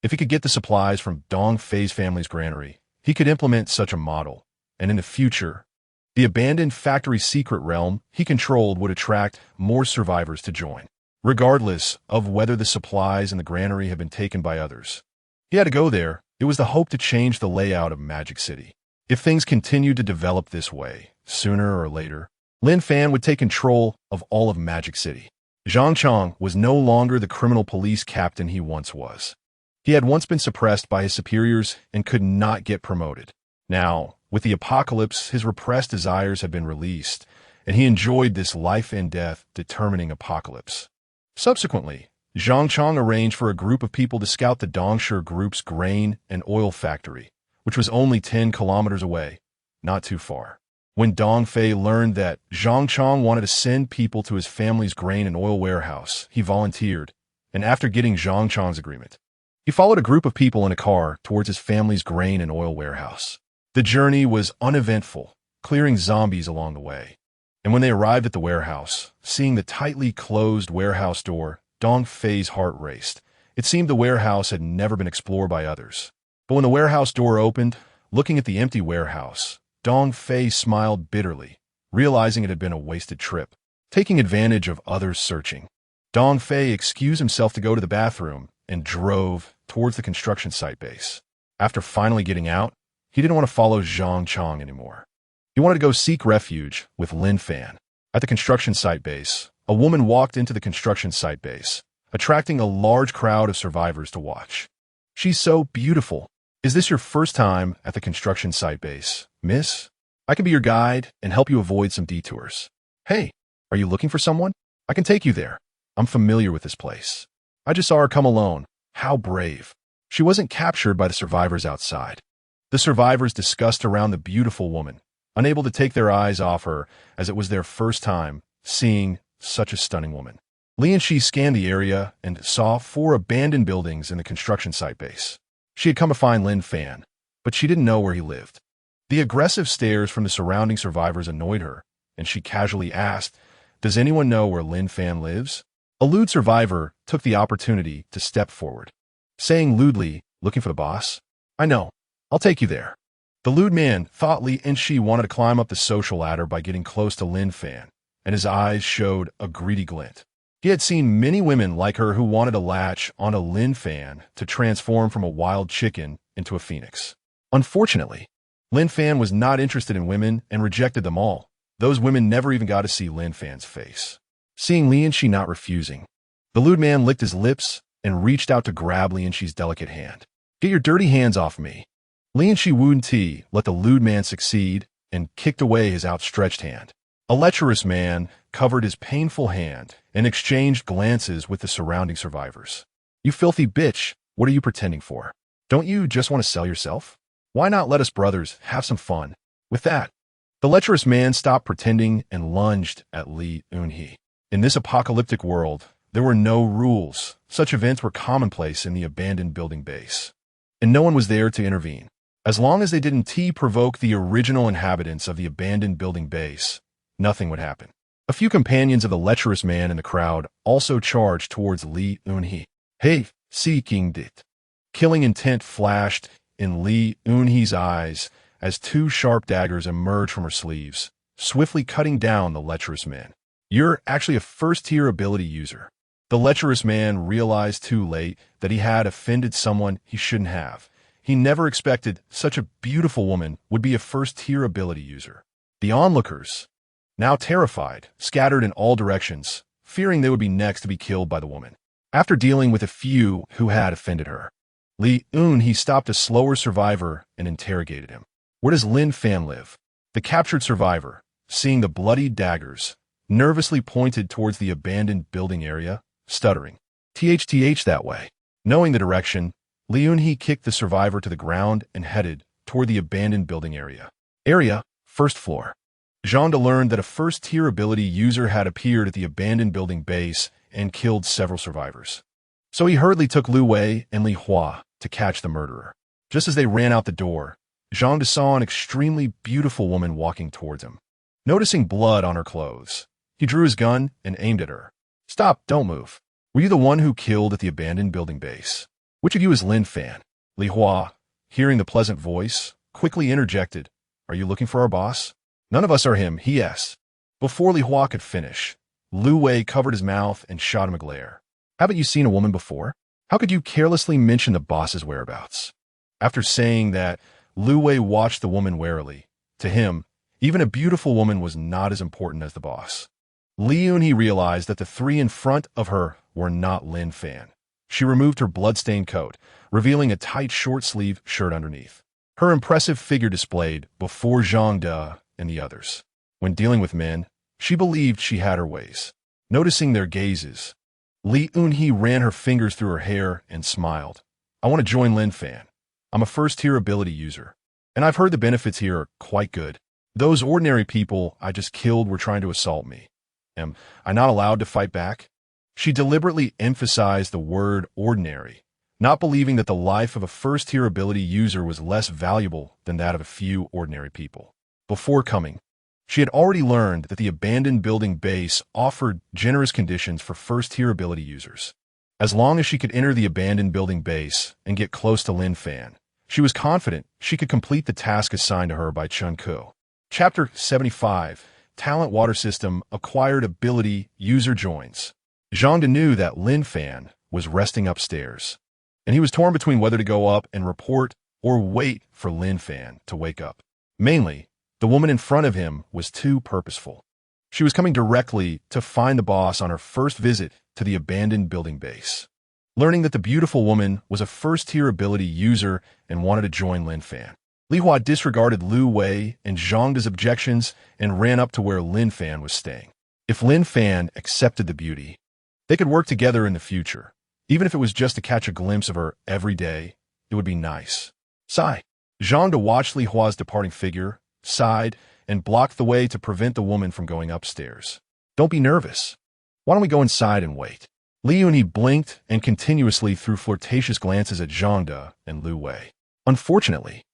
if he could get the supplies from Dong Fei's family's granary, he could implement such a model, and in the future, the abandoned factory secret realm he controlled would attract more survivors to join, regardless of whether the supplies in the granary had been taken by others. He had to go there. It was the hope to change the layout of Magic City. If things continued to develop this way, sooner or later, Lin Fan would take control of all of Magic City. Zhang Chong was no longer the criminal police captain he once was. He had once been suppressed by his superiors and could not get promoted. Now, with the apocalypse, his repressed desires had been released, and he enjoyed this life-and-death determining apocalypse. Subsequently, Zhang Chong arranged for a group of people to scout the Dongsher Group's grain and oil factory, which was only 10 kilometers away, not too far. When Dong Fei learned that Zhang Chong wanted to send people to his family's grain and oil warehouse, he volunteered, and after getting Zhang Chong's agreement, he followed a group of people in a car towards his family's grain and oil warehouse. The journey was uneventful, clearing zombies along the way. And when they arrived at the warehouse, seeing the tightly closed warehouse door, Dong Fei's heart raced. It seemed the warehouse had never been explored by others. But when the warehouse door opened, looking at the empty warehouse, Dong Fei smiled bitterly, realizing it had been a wasted trip. Taking advantage of others searching, Dong Fei excused himself to go to the bathroom and drove towards the construction site base. After finally getting out, he didn't want to follow Zhang Chong anymore. He wanted to go seek refuge with Lin Fan. At the construction site base, a woman walked into the construction site base, attracting a large crowd of survivors to watch. She's so beautiful. Is this your first time at the construction site base, miss? I can be your guide and help you avoid some detours. Hey, are you looking for someone? I can take you there. I'm familiar with this place. I just saw her come alone. How brave. She wasn't captured by the survivors outside. The survivors discussed around the beautiful woman, unable to take their eyes off her as it was their first time seeing such a stunning woman. Li and she scanned the area and saw 4 abandoned buildings in the construction site base. She had come to find Lin Fan, but she didn't know where he lived. The aggressive stares from the surrounding survivors annoyed her, and she casually asked, "Does anyone know where Lin Fan lives?" A lewd survivor took the opportunity to step forward, saying lewdly, "Looking for the boss? I know. I'll take you there." The lewd man thought Li and she wanted to climb up the social ladder by getting close to Lin Fan, and his eyes showed a greedy glint. He had seen many women like her who wanted to latch onto Lin Fan to transform from a wild chicken into a phoenix. Unfortunately, Lin Fan was not interested in women and rejected them all. Those women never even got to see Lin Fan's face. Seeing Li and she not refusing, the lewd man licked his lips and reached out to grab Li and she's delicate hand. "Get your dirty hands off me." Li and she wouldn't let the lewd man succeed and kicked away his outstretched hand. A lecherous man covered his painful hand and exchanged glances with the surrounding survivors. "You filthy bitch, what are you pretending for? Don't you just want to sell yourself? Why not let us brothers have some fun?" With that, the lecherous man stopped pretending and lunged at Li Eunhee. In this apocalyptic world, there were no rules. Such events were commonplace in the abandoned building base, and no one was there to intervene. As long as they didn't provoke the original inhabitants of the abandoned building base, nothing would happen. A few companions of the lecherous man in the crowd also charged towards Li Eunhee. "Hey, seeking it." Killing intent flashed in Li Eunhee's eyes as two sharp daggers emerged from her sleeves, swiftly cutting down the lecherous man. "You're actually a first-tier ability user." The lecherous man realized too late that he had offended someone he shouldn't have. He never expected such a beautiful woman would be a first-tier ability user. The onlookers, now terrified, scattered in all directions, fearing they would be next to be killed by the woman. After dealing with a few who had offended her, Li Eunhee stopped a slower survivor and interrogated him. "Where does Lin Fan live?" The captured survivor, seeing the bloody daggers, nervously pointed towards the abandoned building area, stuttering, "THTH that way." Knowing the direction, Li Eunhee kicked the survivor to the ground and headed toward the abandoned building area. First floor. Zhang learned that a first-tier ability user had appeared at the abandoned building base and killed several survivors. So he hurriedly took Lu Wei and Li Hua to catch the murderer. Just as they ran out the door, Zhang saw an extremely beautiful woman walking towards him. Noticing blood on her clothes, he drew his gun and aimed at her. "Stop, don't move. Were you the one who killed at the abandoned building base? Which of you is Lin Fan?" Li Hua, hearing the pleasant voice, quickly interjected, "Are you looking for our boss?" "None of us are him, he yes." Before Li Hua could finish, Lu Wei covered his mouth and shot him a glare. "Haven't you seen a woman before? How could you carelessly mention the boss's whereabouts?" After saying that, Lu Wei watched the woman warily. To him, even a beautiful woman was not as important as the boss. Li Eunhee realized that the three in front of her were not Lin Fan. She removed her blood-stained coat, revealing a tight short-sleeve shirt underneath. Her impressive figure displayed before Zhang De and the others. When dealing with men, she believed she had her ways. Noticing their gazes, Li Eunhee ran her fingers through her hair and smiled. "I want to join Lin Fan. I'm a first-tier ability user, and I've heard the benefits here are quite good. Those ordinary people I just killed were trying to assault me. Am I not allowed to fight back?" She deliberately emphasized the word ordinary, not believing that the life of a first-tier ability user was less valuable than that of a few ordinary people. Before coming, she had already learned that the abandoned building base offered generous conditions for first-tier ability users. As long as she could enter the abandoned building base and get close to Lin Fan, she was confident she could complete the task assigned to her by Chun Ku. Chapter 75, Talent Water System Acquired Ability User Joins. Zhang De knew that Lin Fan was resting upstairs, and he was torn between whether to go up and report or wait for Lin Fan to wake up. Mainly, the woman in front of him was too purposeful. She was coming directly to find the boss on her first visit to the abandoned building base. Learning that the beautiful woman was a first-tier ability user and wanted to join Lin Fan, Li Hua disregarded Lu Wei and Zhang De's objections and ran up to where Lin Fan was staying. If Lin Fan accepted the beauty, they could work together in the future. Even if it was just to catch a glimpse of her every day, it would be nice. Sigh. Zhang De watched Li Hua's departing figure, sighed, and blocked the way to prevent the woman from going upstairs. "Don't be nervous. Why don't we go inside and wait?" Li Eunhee blinked and continuously threw flirtatious glances at Zhang De and Lu Wei. Unfortunately,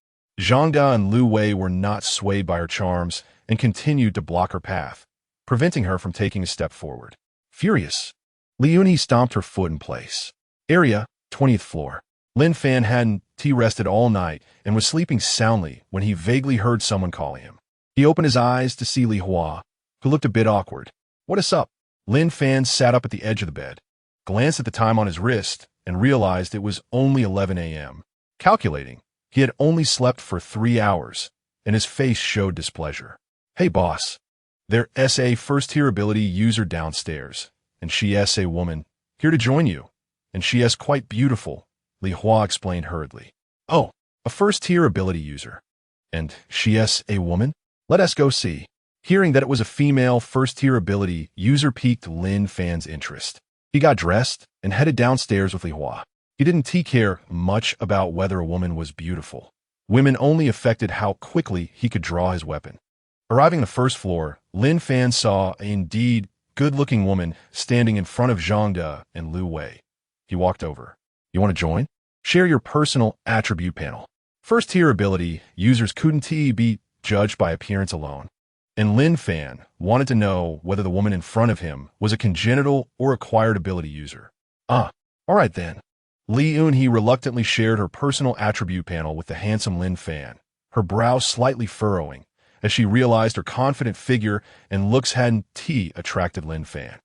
Zhang Da and Lu Wei were not swayed by her charms and continued to block her path, preventing her from taking a step forward. Furious, Li Yunhe stomped her foot in place. Area, 20th floor. Lin Fan hadn't rested all night and was sleeping soundly when he vaguely heard someone calling him. He opened his eyes to see Li Hua, who looked a bit awkward. "What is up?" Lin Fan sat up at the edge of the bed, glanced at the time on his wrist, and realized it was only 11 a.m. Calculating, he had only slept for 3 hours, and his face showed displeasure. "Hey boss, there's a first-tier ability user downstairs, and she's a woman, here to join you, and she's quite beautiful," Li Hua explained hurriedly. "Oh, a first-tier ability user. And she's a woman? Let us go see." Hearing that it was a female first-tier ability user piqued Lin Fan's interest. He got dressed and headed downstairs with Li Hua. He didn't care much about whether a woman was beautiful. Women only affected how quickly he could draw his weapon. Arriving on the first floor, Lin Fan saw an indeed good-looking woman standing in front of Zhang Da and Lu Wei. He walked over. "You want to join? Share your personal attribute panel." First-tier ability users couldn't be judged by appearance alone, and Lin Fan wanted to know whether the woman in front of him was a congenital or acquired ability user. All right then. Li Yunhe reluctantly shared her personal attribute panel with the handsome Lin Fan, her brow slightly furrowing, as she realized her confident figure and looks hadn't attracted Lin Fan.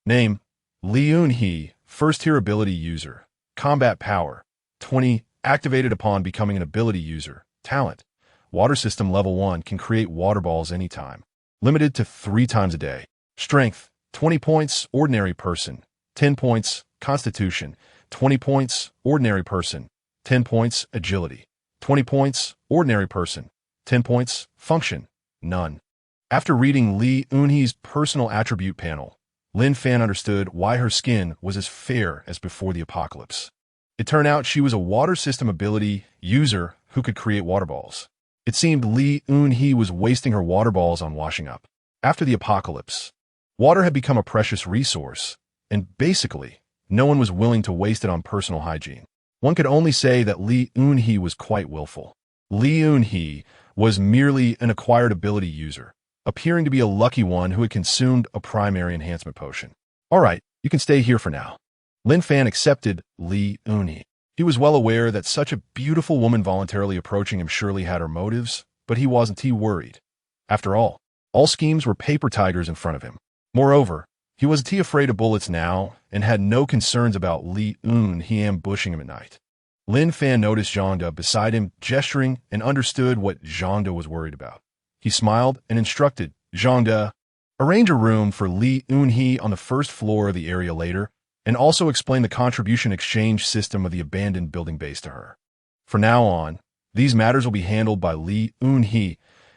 Name: Li Yunhe, first-tier ability user. Combat power: 20, activated upon becoming an ability user. Talent: Water system level 1, can create water balls anytime. Limited to 3 times a day. Strength: 20 points, ordinary person. 10 points, constitution. 20 points, ordinary person. 10 points, agility. 20 points, ordinary person. 10 points, function. None. After reading Li Yunhe's personal attribute panel, Lin Fan understood why her skin was as fair as before the apocalypse. It turned out she was a water system ability user who could create water balls. It seemed Li Yunhe was wasting her water balls on washing up. After the apocalypse, water had become a precious resource, and basically, no one was willing to waste it on personal hygiene. One could only say that Li Yunhe was quite willful. Li Yunhe was merely an acquired ability user, appearing to be a lucky one who had consumed a primary enhancement potion. "All right, you can stay here for now." Lin Fan accepted Li Yunhe. He was well aware that such a beautiful woman voluntarily approaching him surely had her motives, but he wasn't worried. After all schemes were paper tigers in front of him. Moreover, he wasn't afraid of bullets now and had no concerns about Li Yunhe ambushing him at night. Lin Fan noticed Zhang Da beside him gesturing and understood what Zhang Da was worried about. He smiled and instructed Zhang Da, "Arrange a room for Li Yunhe on the first floor of the area later, and also explain the contribution exchange system of the abandoned building base to her. From now on, these matters will be handled by Li Yunhe,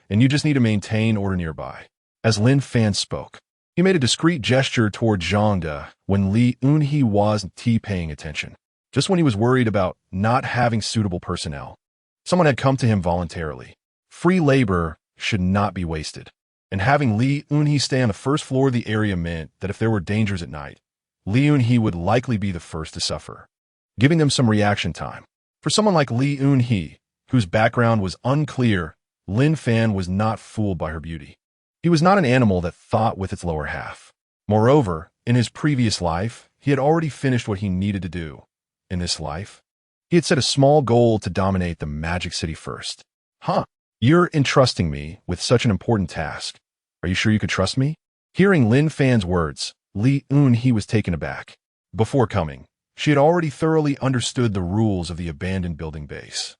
and you just need to maintain order nearby." As Lin Fan spoke, he made a discreet gesture toward Zhang Da when Li Yunhe wasn't paying attention. Just when he was worried about not having suitable personnel, someone had come to him voluntarily. Free labor should not be wasted, and having Li Yunhe stay on the first floor of the area meant that if there were dangers at night, Li Yunhe would likely be the first to suffer, giving them some reaction time. For someone like Li Yunhe, whose background was unclear, Lin Fan was not fooled by her beauty. He was not an animal that thought with its lower half. Moreover, in his previous life, he had already finished what he needed to do. In this life, he had set a small goal to dominate the Magic City first. You're entrusting me with such an important task. Are you sure you could trust me?" Hearing Lin Fan's words, Li Yunhe was taken aback. Before coming, she had already thoroughly understood the rules of the abandoned building base.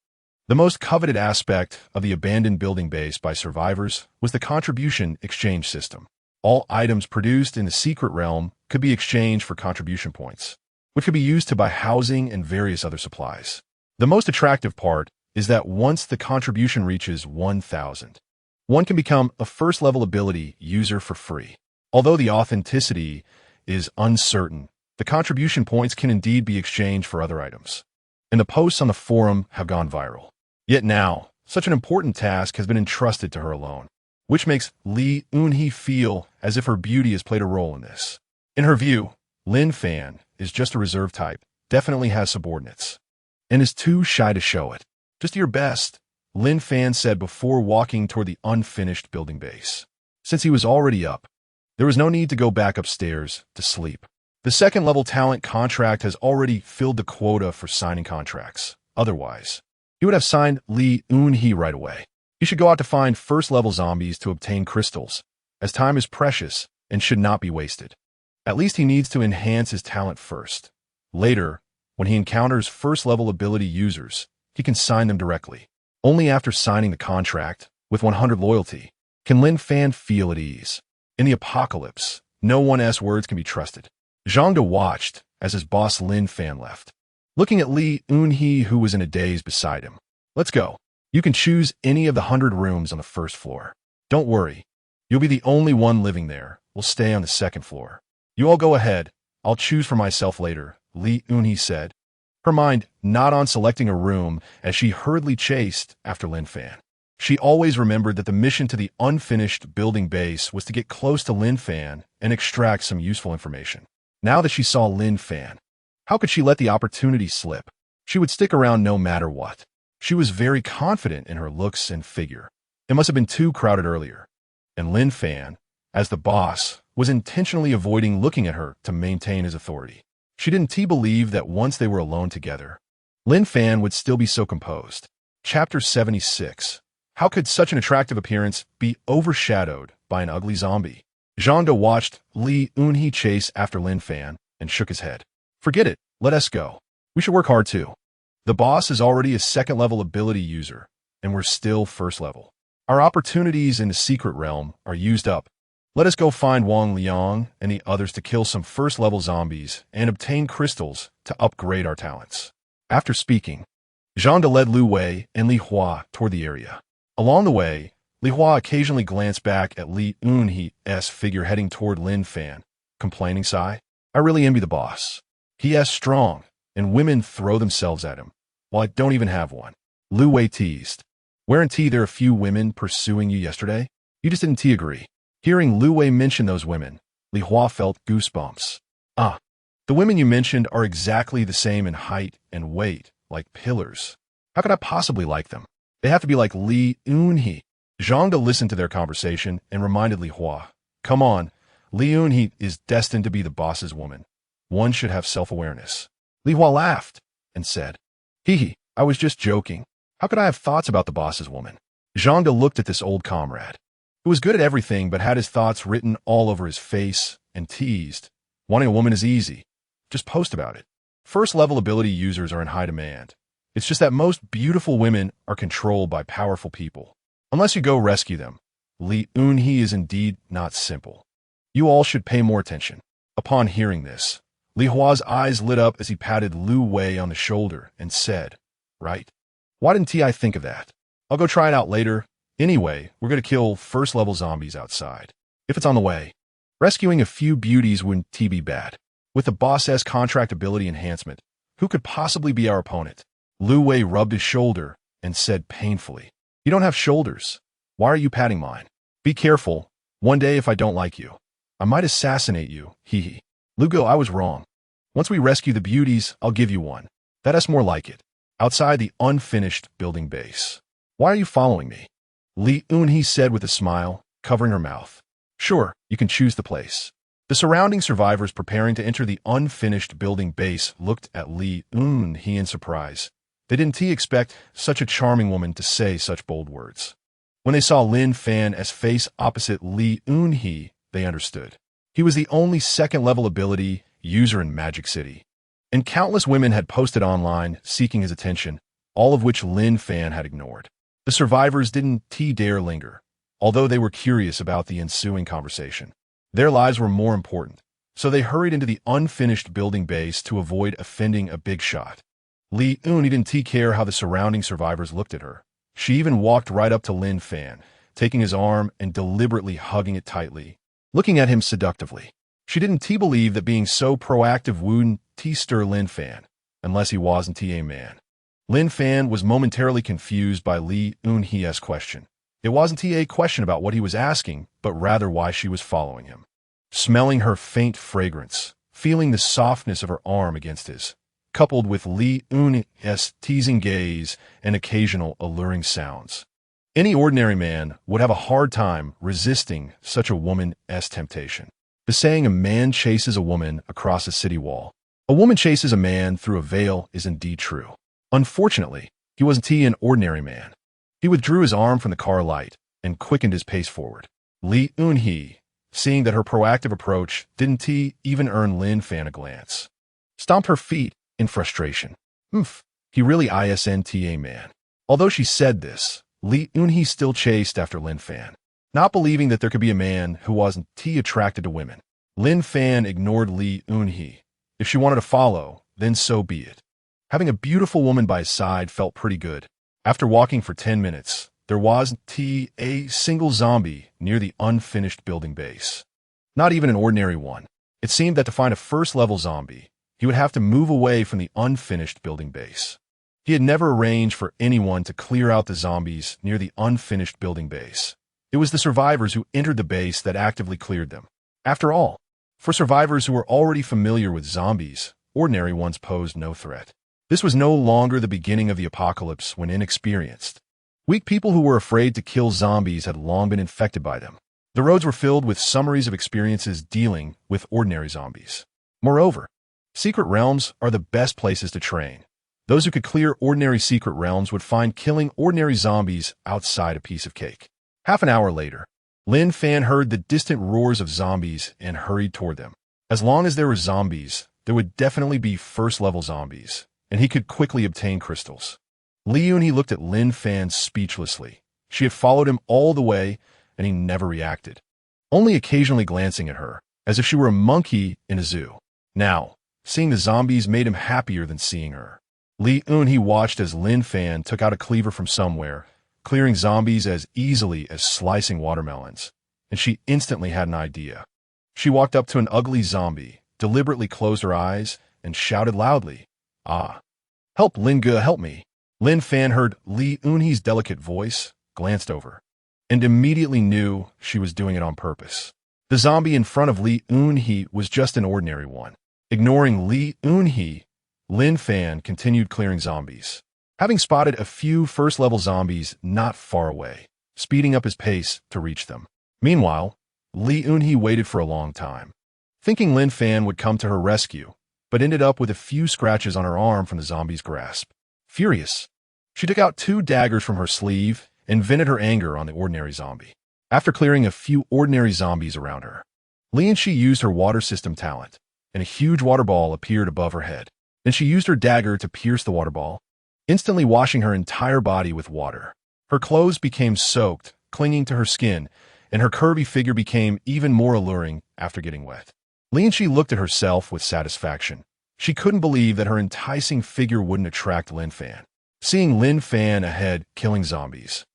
The most coveted aspect of the abandoned building base by survivors was the contribution exchange system. All items produced in the secret realm could be exchanged for contribution points, which could be used to buy housing and various other supplies. The most attractive part is that once the contribution reaches 1,000, one can become a first-level ability user for free. Although the authenticity is uncertain, the contribution points can indeed be exchanged for other items, and the posts on the forum have gone viral. Yet now, such an important task has been entrusted to her alone, which makes Li Yunhe feel as if her beauty has played a role in this. In her view, Lin Fan is just a reserve type, definitely has subordinates, and is too shy to show it. Just do your best, Lin Fan said before walking toward the unfinished building base. Since he was already up, there was no need to go back upstairs to sleep. The second-level talent contract has already filled the quota for signing contracts. Otherwise, he would have signed Li Eun-hee right away. He should go out to find first-level zombies to obtain crystals, as time is precious and should not be wasted. At least he needs to enhance his talent first. Later, when he encounters first-level ability users, he can sign them directly. Only after signing the contract, with 100 loyalty, can Lin Fan feel at ease. In the apocalypse, no one's words can be trusted. Zhang De watched as his boss Lin Fan left, looking at Li Eun-hee, who was in a daze beside him. Let's go. You can choose any of the 100 rooms on the first floor. Don't worry. You'll be the only one living there. We'll stay on the second floor. You all go ahead. I'll choose for myself later, Li Eun-hee said, her mind not on selecting a room as she hurriedly chased after Lin Fan. She always remembered that the mission to the unfinished building base was to get close to Lin Fan and extract some useful information. Now that she saw Lin Fan, how could she let the opportunity slip? She would stick around no matter what. She was very confident in her looks and figure. It must have been too crowded earlier. And Lin Fan, as the boss, was intentionally avoiding looking at her to maintain his authority. She didn't believe that once they were alone together, Lin Fan would still be so composed. Chapter 76. How could such an attractive appearance be overshadowed by an ugly zombie? Zhang De watched Li Eun-hee chase after Lin Fan and shook his head. Forget it. Let us go. We should work hard too. The boss is already a second-level ability user, and we're still first-level. Our opportunities in the secret realm are used up. Let us go find Wang Liang and the others to kill some first-level zombies and obtain crystals to upgrade our talents. After speaking, Zhang De led Lu Wei and Li Hua toward the area. Along the way, Li Hua occasionally glanced back at Li Eun-hee's figure heading toward Lin Fan, complaining sigh. I really envy the boss. He is strong, and women throw themselves at him, while I don't even have one. Lu Wei teased. Weren't there a few women pursuing you yesterday? You just didn't agree. Hearing Lu Wei mention those women, Li Hua felt goosebumps. Ah, the women you mentioned are exactly the same in height and weight, like pillars. How could I possibly like them? They have to be like Li Eun-hee. Zhang De listened to their conversation and reminded Li Hua, come on, Li Eun-hee is destined to be the boss's woman. One should have self-awareness. Li Hua laughed and said, hee, I was just joking. How could I have thoughts about the boss's woman? Zhang De looked at this old comrade, who was good at everything but had his thoughts written all over his face, and teased. Wanting a woman is easy. Just post about it. First-level ability users are in high demand. It's just that most beautiful women are controlled by powerful people. Unless you go rescue them, Li Eun-hee is indeed not simple. You all should pay more attention. Upon hearing this, Li Hua's eyes lit up as he patted Lu Wei on the shoulder and said, right? Why didn't I think of that? I'll go try it out later. Anyway, we're going to kill first-level zombies outside. If it's on the way, rescuing a few beauties wouldn't be bad. With the boss's contract ability enhancement, who could possibly be our opponent? Lu Wei rubbed his shoulder and said painfully, you don't have shoulders. Why are you patting mine? Be careful. One day if I don't like you, I might assassinate you, hee. Lugo, I was wrong. Once we rescue the beauties, I'll give you one. That's more like it. Outside the unfinished building base. Why are you following me? Li Eun-hee said with a smile, covering her mouth. Sure, you can choose the place. The surrounding survivors preparing to enter the unfinished building base looked at Li Eun-hee in surprise. They didn't expect such a charming woman to say such bold words. When they saw Lin Fan's face opposite Li Eun-hee, they understood. He was the only second-level ability user in Magic City, and countless women had posted online seeking his attention, all of which Lin Fan had ignored. The survivors didn't dare linger, although they were curious about the ensuing conversation. Their lives were more important, so they hurried into the unfinished building base to avoid offending a big shot. Li Eun-hee didn't care how the surrounding survivors looked at her. She even walked right up to Lin Fan, taking his arm and deliberately hugging it tightly, looking at him seductively. She didn't believe that being so proactive wouldn't stir Lin Fan, unless he wasn't a man. Lin Fan was momentarily confused by Li Eun-hee's question. It wasn't a question about what he was asking, but rather why she was following him. Smelling her faint fragrance, feeling the softness of her arm against his, coupled with Li Un's teasing gaze and occasional alluring sounds. Any ordinary man would have a hard time resisting such a woman's temptation. The saying, "a man chases a woman across a city wall. A woman chases a man through a veil," is indeed true. Unfortunately, he wasn't an ordinary man. He withdrew his arm from the car light and quickened his pace forward. Li Un, seeing that her proactive approach didn't even earn Lin Fan a glance, stomped her feet in frustration. He really isn't a man. Although she said this, Li Un still chased after Lin Fan, not believing that there could be a man who wasn't attracted to women. Lin Fan ignored Li Un. If she wanted to follow, then so be it. Having a beautiful woman by his side felt pretty good. After walking for 10 minutes, there wasn't a single zombie near the unfinished building base. Not even an ordinary one. It seemed that to find a first-level zombie, he would have to move away from the unfinished building base. He had never arranged for anyone to clear out the zombies near the unfinished building base. It was the survivors who entered the base that actively cleared them. After all, for survivors who were already familiar with zombies, ordinary ones posed no threat. This was no longer the beginning of the apocalypse when inexperienced. Weak people who were afraid to kill zombies had long been infected by them. The roads were filled with summaries of experiences dealing with ordinary zombies. Moreover, secret realms are the best places to train. Those who could clear ordinary secret realms would find killing ordinary zombies outside a piece of cake. Half an hour later, Lin Fan heard the distant roars of zombies and hurried toward them. As long as there were zombies, there would definitely be first-level zombies, and he could quickly obtain crystals. Li Un looked at Lin Fan speechlessly. She had followed him all the way, and he never reacted, only occasionally glancing at her, as if she were a monkey in a zoo. Now, seeing the zombies made him happier than seeing her. Li Un watched as Lin Fan took out a cleaver from somewhere, clearing zombies as easily as slicing watermelons, and she instantly had an idea. She walked up to an ugly zombie, deliberately closed her eyes, and shouted loudly, "Ah! Help, Linga, help me!" Lin Fan heard Li Un's delicate voice, glanced over, and immediately knew she was doing it on purpose. The zombie in front of Li Un was just an ordinary one. Ignoring Li Un, Lin Fan continued clearing zombies, having spotted a few first-level zombies not far away, speeding up his pace to reach them. Meanwhile, Li Un waited for a long time, thinking Lin Fan would come to her rescue, but ended up with a few scratches on her arm from the zombie's grasp. Furious, she took out 2 daggers from her sleeve and vented her anger on the ordinary zombie. After clearing a few ordinary zombies around her, Li Un used her water system talent, and a huge water ball appeared above her head. Then she used her dagger to pierce the water ball, instantly washing her entire body with water. Her clothes became soaked, clinging to her skin, and her curvy figure became even more alluring after getting wet. Li Un looked at herself with satisfaction. She couldn't believe that her enticing figure wouldn't attract Lin Fan. Seeing Lin Fan ahead killing zombies,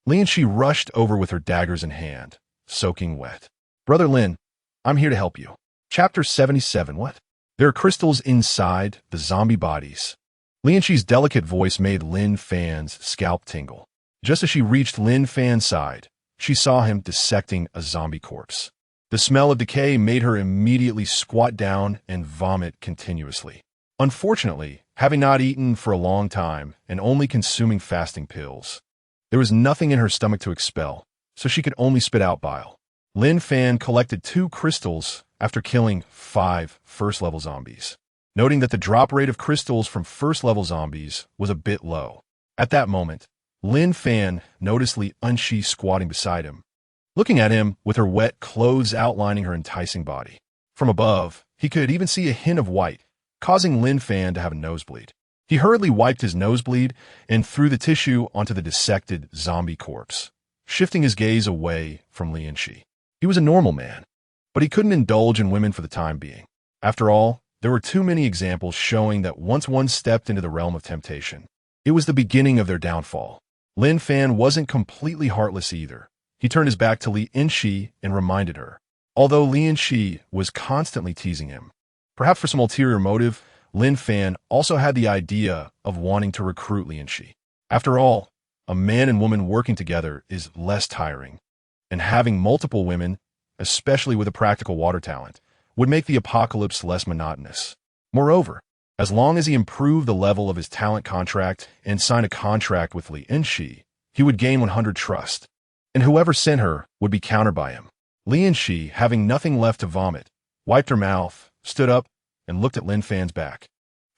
Li Un rushed over with her daggers in hand, soaking wet. "Brother Lin, I'm here to help you." Chapter 77. What? There are crystals inside the zombie bodies. Li Un's delicate voice made Lin Fan's scalp tingle. Just as she reached Lin Fan's side, she saw him dissecting a zombie corpse. The smell of decay made her immediately squat down and vomit continuously. Unfortunately, having not eaten for a long time and only consuming fasting pills, there was nothing in her stomach to expel, so she could only spit out bile. Lin Fan collected 2 crystals after killing 5 first-level zombies, noting that the drop rate of crystals from first-level zombies was a bit low. At that moment, Lin Fan noticed Li Un squatting beside him, looking at him with her wet clothes outlining her enticing body. From above, he could even see a hint of white, causing Lin Fan to have a nosebleed. He hurriedly wiped his nosebleed and threw the tissue onto the dissected zombie corpse, shifting his gaze away from Li Un. He was a normal man, but he couldn't indulge in women for the time being. After all, there were too many examples showing that once one stepped into the realm of temptation, it was the beginning of their downfall. Lin Fan wasn't completely heartless either. He turned his back to Li Un and reminded her. Although Li Un was constantly teasing him, perhaps for some ulterior motive, Lin Fan also had the idea of wanting to recruit Li Un. After all, a man and woman working together is less tiring, and having multiple women, especially with a practical water talent, would make the apocalypse less monotonous. Moreover, As long as he improved the level of his talent contract and signed a contract with Lin Fan, he would gain 100 trust, and whoever sent her would be countered by him. Lin Fan, having nothing left to vomit, wiped her mouth, stood up, and looked at Lin Fan's back,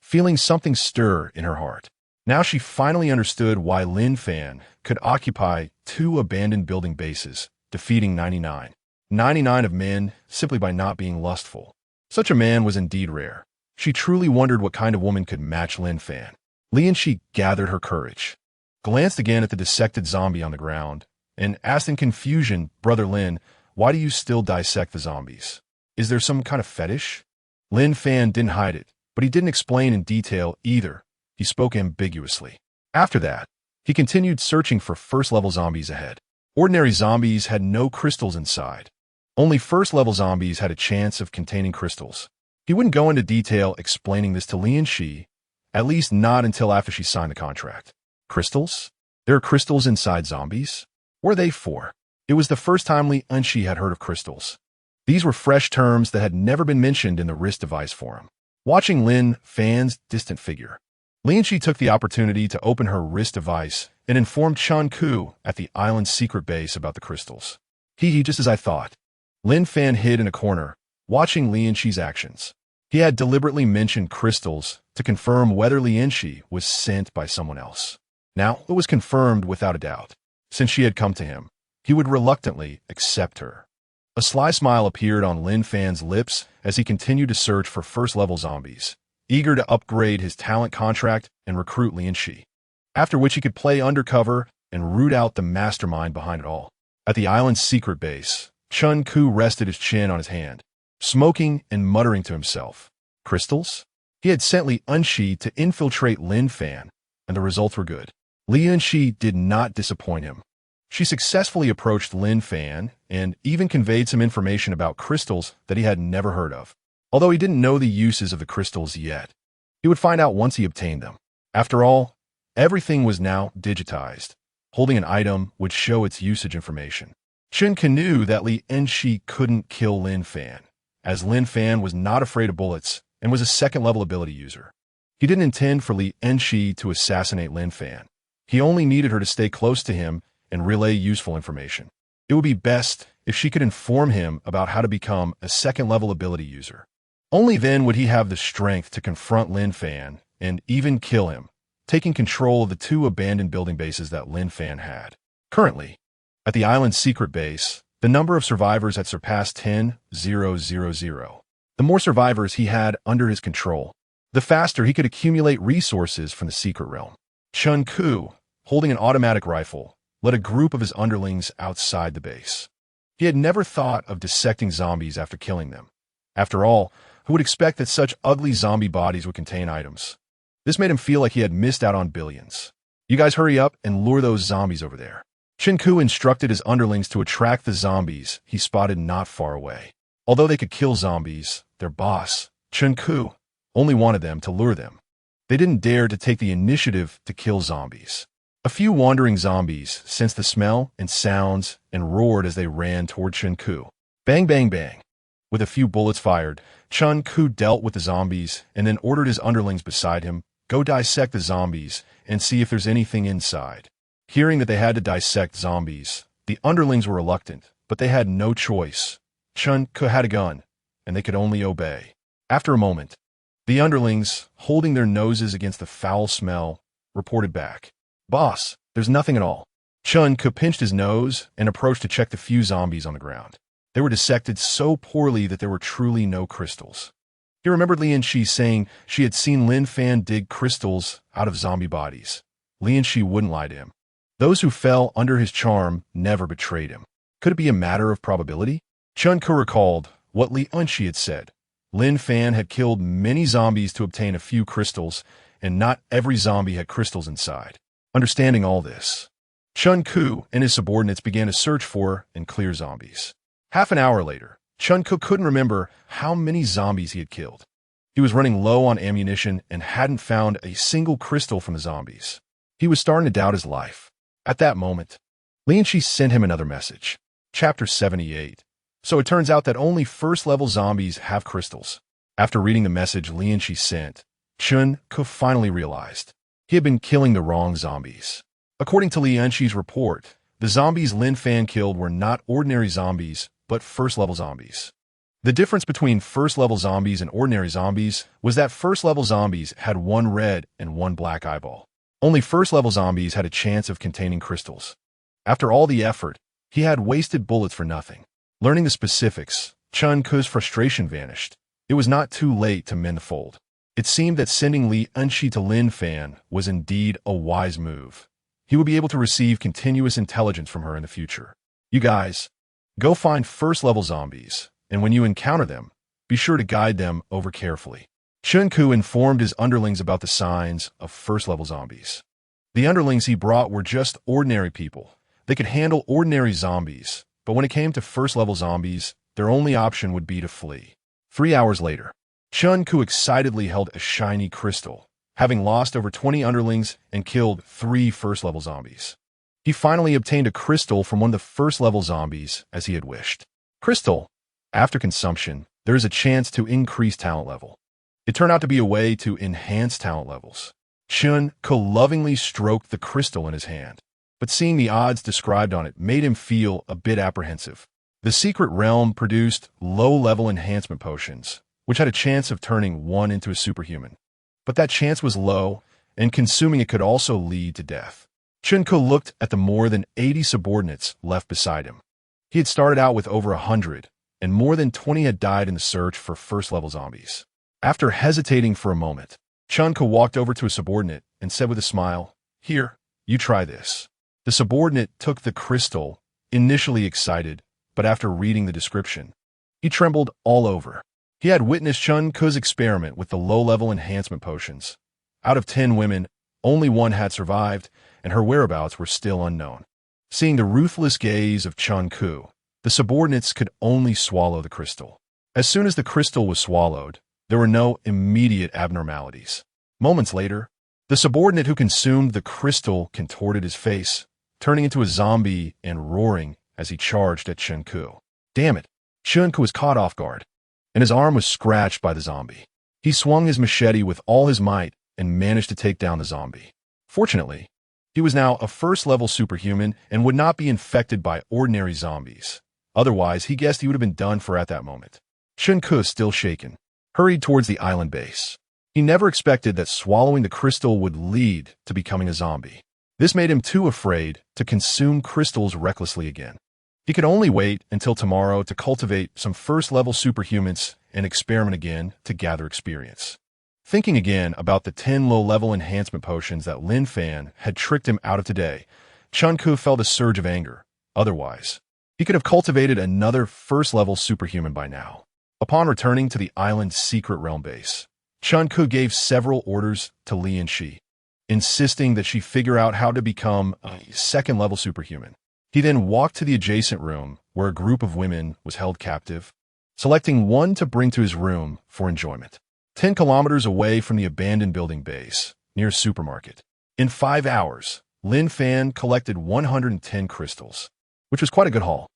feeling something stir in her heart. Now she finally understood why Lin Fan could occupy 2 abandoned building bases, defeating 99 of men simply by not being lustful. Such a man was indeed rare. She truly wondered what kind of woman could match Lin Fan. Lin Fan gathered her courage, glanced again at the dissected zombie on the ground, and asked in confusion, "Brother Lin, why do you still dissect the zombies? Is there some kind of fetish?" Lin Fan didn't hide it, but he didn't explain in detail either. He spoke ambiguously. After that, he continued searching for first-level zombies ahead. Ordinary zombies had no crystals inside. Only first-level zombies had a chance of containing crystals. He wouldn't go into detail explaining this to Lin Fan, at least not until after she signed the contract. Crystals? There are crystals inside zombies? What are they for? It was the first time Lin Fan had heard of crystals. These were fresh terms that had never been mentioned in the wrist device forum. Watching Lin Fan's distant figure, Lin Fan took the opportunity to open her wrist device and informed Chen Ku at the island's secret base about the crystals. Just as I thought. Lin Fan hid in a corner, watching Lin Fan's actions. He had deliberately mentioned crystals to confirm whether Lin Fan was sent by someone else. Now, it was confirmed without a doubt. Since she had come to him, he would reluctantly accept her. A sly smile appeared on Lin Fan's lips as he continued to search for first-level zombies, eager to upgrade his talent contract and recruit Lin Fan, after which he could play undercover and root out the mastermind behind it all. At the island's secret base, Chen Ku rested his chin on his hand, smoking and muttering to himself. Crystals? He had sent Lin Fan to infiltrate Lin Fan, and the results were good. Lin Fan did not disappoint him. She successfully approached Lin Fan and even conveyed some information about crystals that he had never heard of. Although he didn't know the uses of the crystals yet, he would find out once he obtained them. After all, everything was now digitized. Holding an item would show its usage information. Chen Ku knew that Lin Fan couldn't kill Lin Fan, as Lin Fan was not afraid of bullets and was a second-level ability user. He didn't intend for Lin Fan to assassinate Lin Fan. He only needed her to stay close to him and relay useful information. It would be best if she could inform him about how to become a second-level ability user. Only then would he have the strength to confront Lin Fan and even kill him, taking control of the 2 abandoned building bases that Lin Fan had. Currently, at the island's secret base, the number of survivors had surpassed 10,000. The more survivors he had under his control, the faster he could accumulate resources from the secret realm. Chen Ku, holding an automatic rifle, led a group of his underlings outside the base. He had never thought of dissecting zombies after killing them. After all, who would expect that such ugly zombie bodies would contain items? This made him feel like he had missed out on billions. You guys hurry up and lure those zombies over there. Chen Ku instructed his underlings to attract the zombies he spotted not far away. Although they could kill zombies, their boss, Chen Ku, only wanted them to lure them. They didn't dare to take the initiative to kill zombies. A few wandering zombies sensed the smell and sounds and roared as they ran toward Chen Ku. Bang, bang, bang. With a few bullets fired, Chen Ku dealt with the zombies and then ordered his underlings beside him, "Go dissect the zombies and see if there's anything inside." Hearing that they had to dissect zombies, the underlings were reluctant, but they had no choice. Chen Ku had a gun, and they could only obey. After a moment, the underlings, holding their noses against the foul smell, reported back. "Boss, there's nothing at all." Chen Ku pinched his nose and approached to check the few zombies on the ground. They were dissected so poorly that there were truly no crystals. He remembered Lin Fan saying she had seen Lin Fan dig crystals out of zombie bodies. Lin Fan wouldn't lie to him. Those who fell under his charm never betrayed him. Could it be a matter of probability? Chen Ku recalled what Lin Fan had said. Lin Fan had killed many zombies to obtain a few crystals, and not every zombie had crystals inside. Understanding all this, Chen Ku and his subordinates began to search for and clear zombies. Half an hour later, Chen Ku couldn't remember how many zombies he had killed. He was running low on ammunition and hadn't found a single crystal from the zombies. He was starting to doubt his life. At that moment, Lin Fan sent him another message. Chapter 78. So it turns out that only first-level zombies have crystals. After reading the message Lin Fan sent, Chun Ku finally realized he had been killing the wrong zombies. According to Lin Fan's report, the zombies Lin Fan killed were not ordinary zombies, but first-level zombies. The difference between first-level zombies and ordinary zombies was that first-level zombies had one red and one black eyeball. Only first-level zombies had a chance of containing crystals. After all the effort, he had wasted bullets for nothing. Learning the specifics, Chun Ku's frustration vanished. It was not too late to mend the fold. It seemed that sending Lin Fan to Lin Fan was indeed a wise move. He would be able to receive continuous intelligence from her in the future. You guys, go find first-level zombies, and when you encounter them, be sure to guide them over carefully. Chun Ku informed his underlings about the signs of first-level zombies. The underlings he brought were just ordinary people. They could handle ordinary zombies, but when it came to first-level zombies, their only option would be to flee. 3 hours later, Chun Ku excitedly held a shiny crystal, having lost over 20 underlings and killed 3 first-level zombies. He finally obtained a crystal from one of the first-level zombies as he had wished. Crystal. After consumption, there is a chance to increase talent level. It turned out to be a way to enhance talent levels. Chun Ku lovingly stroked the crystal in his hand, but seeing the odds described on it made him feel a bit apprehensive. The secret realm produced low-level enhancement potions, which had a chance of turning one into a superhuman. But that chance was low, and consuming it could also lead to death. Chun Ku looked at the more than 80 subordinates left beside him. He had started out with over 100, and more than 20 had died in the search for first-level zombies. After hesitating for a moment, Chun Ku walked over to a subordinate and said with a smile, "Here, you try this." The subordinate took the crystal, initially excited, but after reading the description, he trembled all over. He had witnessed Chun Ku's experiment with the low-level enhancement potions. Out of 10 women, only 1 had survived, and her whereabouts were still unknown. Seeing the ruthless gaze of Chun Ku, the subordinates could only swallow the crystal. As soon as the crystal was swallowed, there were no immediate abnormalities. Moments later, the subordinate who consumed the crystal contorted his face, turning into a zombie and roaring as he charged at Chun Ku. Damn it! Chun Ku was caught off guard, and his arm was scratched by the zombie. He swung his machete with all his might and managed to take down the zombie. Fortunately, he was now a first-level superhuman and would not be infected by ordinary zombies. Otherwise, he guessed he would have been done for at that moment. Chun Ku, still shaken, hurried towards the island base. He never expected that swallowing the crystal would lead to becoming a zombie. This made him too afraid to consume crystals recklessly again. He could only wait until tomorrow to cultivate some first-level superhumans and experiment again to gather experience. Thinking again about the 10 low-level enhancement potions that Lin Fan had tricked him out of today, Chun Ku felt a surge of anger. Otherwise, he could have cultivated another first-level superhuman by now. Upon returning to the island's secret realm base, Chun Ku gave several orders to Lin Fan, insisting that she figure out how to become a second-level superhuman. He then walked to the adjacent room where a group of women was held captive, selecting one to bring to his room for enjoyment. 10 kilometers away from the abandoned building base, near a supermarket. In 5 hours, Lin Fan collected 110 crystals, which was quite a good haul.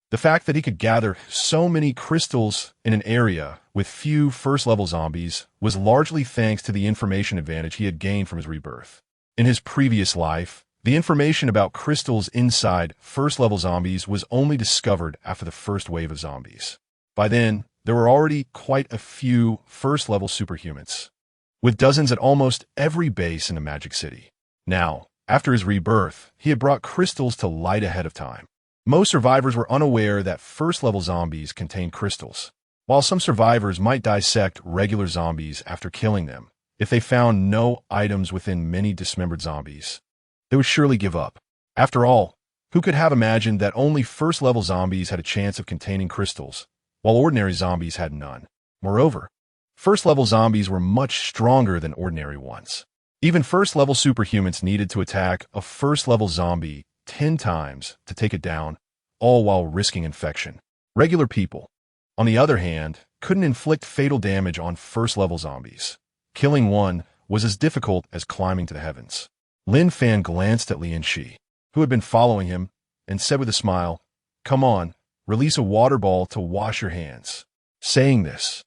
The fact that he could gather so many crystals in an area with few first-level zombies was largely thanks to the information advantage he had gained from his rebirth. In his previous life, the information about crystals inside first-level zombies was only discovered after the first wave of zombies. By then, there were already quite a few first-level superhumans, with dozens at almost every base in the Magic City. Now, after his rebirth, he had brought crystals to light ahead of time. Most survivors were unaware that first-level zombies contained crystals. While some survivors might dissect regular zombies after killing them, if they found no items within many dismembered zombies, they would surely give up. After all, who could have imagined that only first-level zombies had a chance of containing crystals, while ordinary zombies had none? Moreover, first-level zombies were much stronger than ordinary ones. Even first-level superhumans needed to attack a first-level zombie 10 times to take it down, all while risking infection. Regular people, on the other hand, couldn't inflict fatal damage on first-level zombies. Killing one was as difficult as climbing to the heavens. Lin Fan glanced at Lin Fan, who had been following him, and said with a smile, "Come on, release a water ball to wash your hands." Saying this,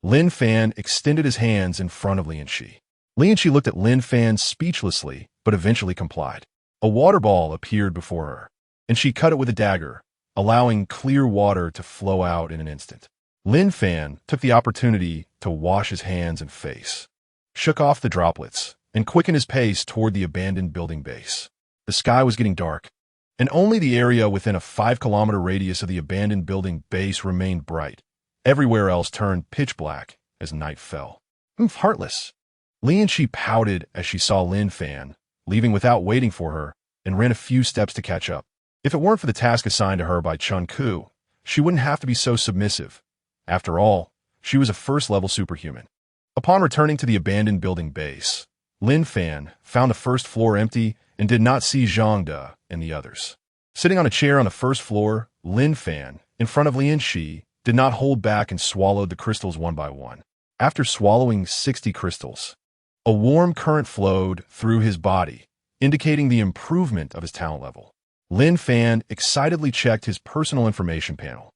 Lin Fan extended his hands in front of Lin Fan. Lin Shi looked at Lin Fan speechlessly, but eventually complied. A water ball appeared before her, and she cut it with a dagger, allowing clear water to flow out in an instant. Lin Fan took the opportunity to wash his hands and face, shook off the droplets, and quickened his pace toward the abandoned building base. The sky was getting dark, and only the area within a 5-kilometer radius of the abandoned building base remained bright. Everywhere else turned pitch black as night fell. Heartless. Lin Shi pouted as she saw Lin Fan, leaving without waiting for her, and ran a few steps to catch up. If it weren't for the task assigned to her by Chun Ku, she wouldn't have to be so submissive. After all, she was a first-level superhuman. Upon returning to the abandoned building base, Lin Fan found the first floor empty and did not see Zhang De and the others. Sitting on a chair on the first floor, Lin Fan, in front of Lin Shi, did not hold back and swallowed the crystals one by one. After swallowing 60 crystals, a warm current flowed through his body, indicating the improvement of his talent level. Lin Fan excitedly checked his personal information panel.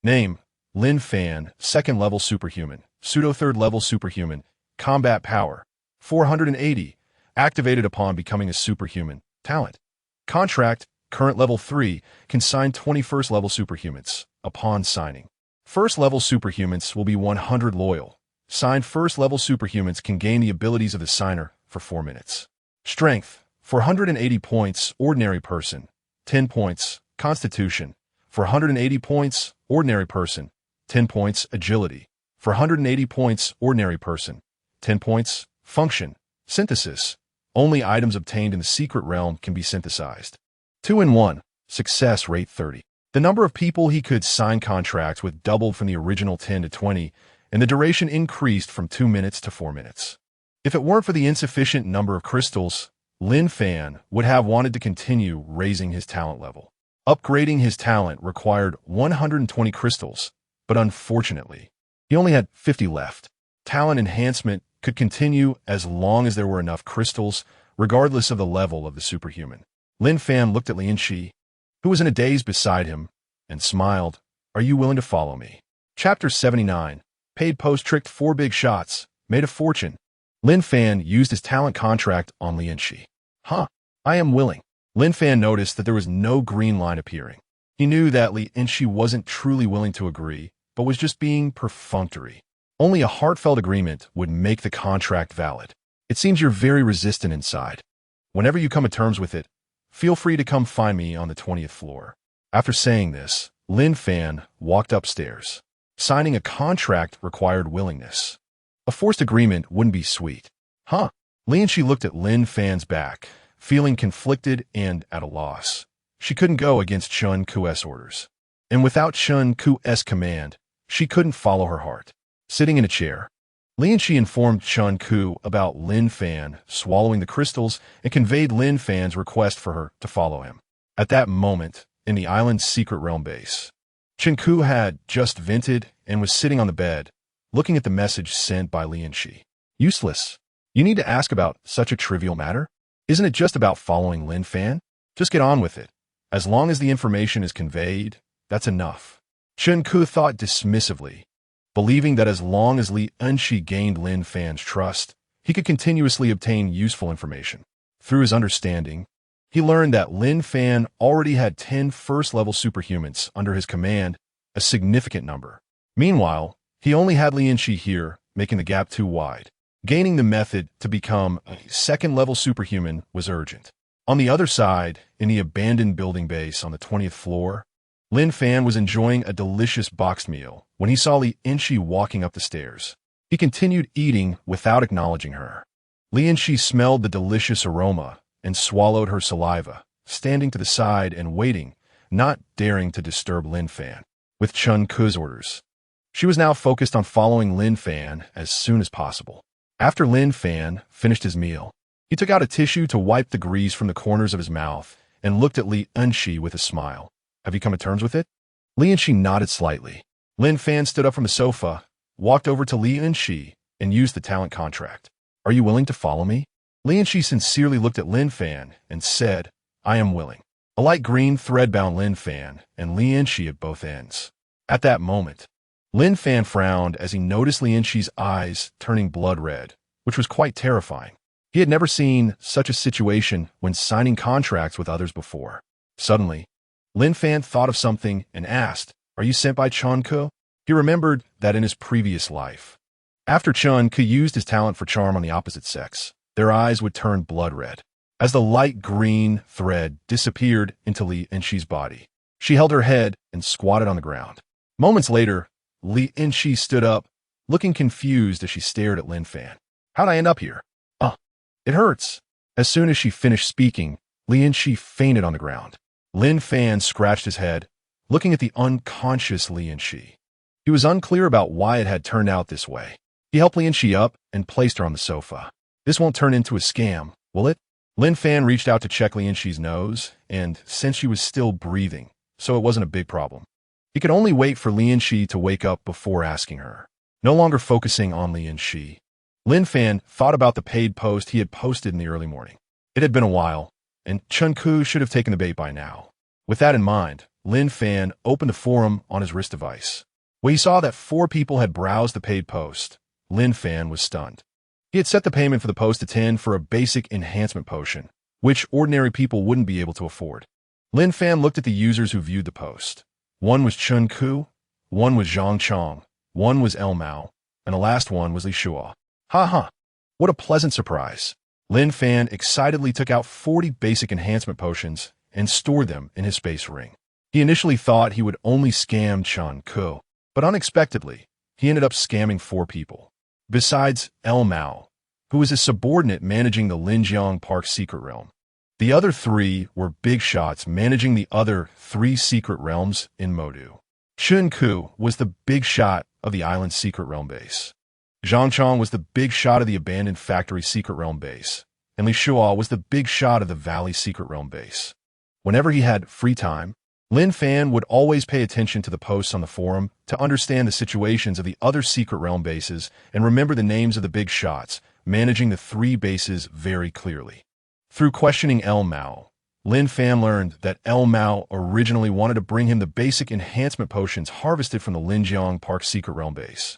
Name: Lin Fan, 2nd level superhuman, pseudo 3rd level superhuman, combat power 480, activated upon becoming a superhuman. Talent: contract, current level 3, can sign 21st level superhumans upon signing. 1st level superhumans will be 100 loyal. Signed 1st level superhumans can gain the abilities of the signer for 4 minutes. Strength: 480 points, ordinary person, 10 points, constitution, for 180 points, ordinary person, 10 points, agility, for 180 points, ordinary person, 10 points, function, synthesis. Only items obtained in the secret realm can be synthesized. 2-in-1, success rate 30. The number of people he could sign contracts with doubled from the original 10 to 20, and the duration increased from 2 minutes to 4 minutes. If it weren't for the insufficient number of crystals, Lin Fan would have wanted to continue raising his talent level. Upgrading his talent required 120 crystals, but unfortunately, he only had 50 left. Talent enhancement could continue as long as there were enough crystals, regardless of the level of the superhuman. Lin Fan looked at Lin Shi, who was in a daze beside him, and smiled. Are you willing to follow me? Chapter 79. Paid post tricked 4 big shots, made a fortune. Lin Fan used his talent contract on Lin Shi. I am willing. Lin Fan noticed that there was no green line appearing. He knew that Lin Shi wasn't truly willing to agree, but was just being perfunctory. Only a heartfelt agreement would make the contract valid. It seems you're very resistant inside. Whenever you come to terms with it, feel free to come find me on the 20th floor. After saying this, Lin Fan walked upstairs. Signing a contract required willingness. A forced agreement wouldn't be sweet. Lin Shi looked at Lin Fan's back, feeling conflicted and at a loss. She couldn't go against Chun Ku's orders. And without Chun Ku's command, she couldn't follow her heart. Sitting in a chair, Lin Shi informed Chun Ku about Lin Fan swallowing the crystals and conveyed Lin Fan's request for her to follow him. At that moment, in the island's secret realm base, Chun Ku had just vented and was sitting on the bed, looking at the message sent by Lin Shi. Useless. You need to ask about such a trivial matter? Isn't it just about following Lin Fan? Just get on with it. As long as the information is conveyed, that's enough. Chun Ku thought dismissively, believing that as long as Lin Shi gained Lin Fan's trust, he could continuously obtain useful information. Through his understanding, he learned that Lin Fan already had 10 first-level superhumans under his command, a significant number. Meanwhile, he only had Lin Shi here, making the gap too wide. Gaining the method to become a 2nd-level superhuman was urgent. On the other side, in the abandoned building base on the 20th floor, Lin Fan was enjoying a delicious boxed meal when he saw Lin Shi walking up the stairs. He continued eating without acknowledging her. Lin Shi smelled the delicious aroma and swallowed her saliva, standing to the side and waiting, not daring to disturb Lin Fan. With Chun Ku's orders, she was now focused on following Lin Fan as soon as possible. After Lin Fan finished his meal, he took out a tissue to wipe the grease from the corners of his mouth and looked at Lin Shi with a smile. Have you come to terms with it? Lin Shi nodded slightly. Lin Fan stood up from the sofa, walked over to Lin Shi, and used the talent contract. Are you willing to follow me? Lin Shi sincerely looked at Lin Fan and said, I am willing. A light green thread bound Lin Fan and Lin Shi at both ends. At that moment, Lin Fan frowned as he noticed Lin Shi's eyes turning blood red, which was quite terrifying. He had never seen such a situation when signing contracts with others before. Suddenly, Lin Fan thought of something and asked, "Are you sent by Chun Ke?" He remembered that in his previous life, after Chun Ke used his talent for charm on the opposite sex, their eyes would turn blood red. As the light green thread disappeared into Li Enchi's body, she held her head and squatted on the ground. Moments later, Li Enchi stood up, looking confused as she stared at Lin Fan. "How'd I end up here?" It hurts." As soon as she finished speaking, Li Enchi fainted on the ground. Lin Fan scratched his head, looking at the unconscious Li Enchi. He was unclear about why it had turned out this way. He helped Li Enchi up and placed her on the sofa. "This won't turn into a scam, will it?" Lin Fan reached out to check Li Enchi's nose, and since she was still breathing, so it wasn't a big problem. He could only wait for Li Enchi to wake up before asking her. No longer focusing on Li Enchi, Lin Fan thought about the paid post he had posted in the early morning. It had been a while, and Chun Ke should have taken the bait by now. With that in mind, Lin Fan opened the forum on his wrist device. When he saw that 4 people had browsed the paid post, Lin Fan was stunned. He had set the payment for the post to 10 for a basic enhancement potion, which ordinary people wouldn't be able to afford. Lin Fan looked at the users who viewed the post. One was Chun Ke, one was Zhang Chong, one was El Mao, and the last one was Li Shua. Ha! What a pleasant surprise. Lin Fan excitedly took out 40 basic enhancement potions and stored them in his space ring. He initially thought he would only scam Chun Ke, but unexpectedly, he ended up scamming 4 people. Besides El Mao, who was a subordinate managing the Linjiang Park secret realm. The other 3 were big shots managing the other 3 secret realms in Modu. Chun Ke was the big shot of the island secret realm base. Zhang Chong was the big shot of the abandoned factory secret realm base, and Li Shua was the big shot of the valley secret realm base. Whenever he had free time, Lin Fan would always pay attention to the posts on the forum to understand the situations of the other secret realm bases and remember the names of the big shots, managing the 3 bases very clearly. Through questioning El Mao, Lin Fan learned that El Mao originally wanted to bring him the basic enhancement potions harvested from the Linjiang Park secret realm base.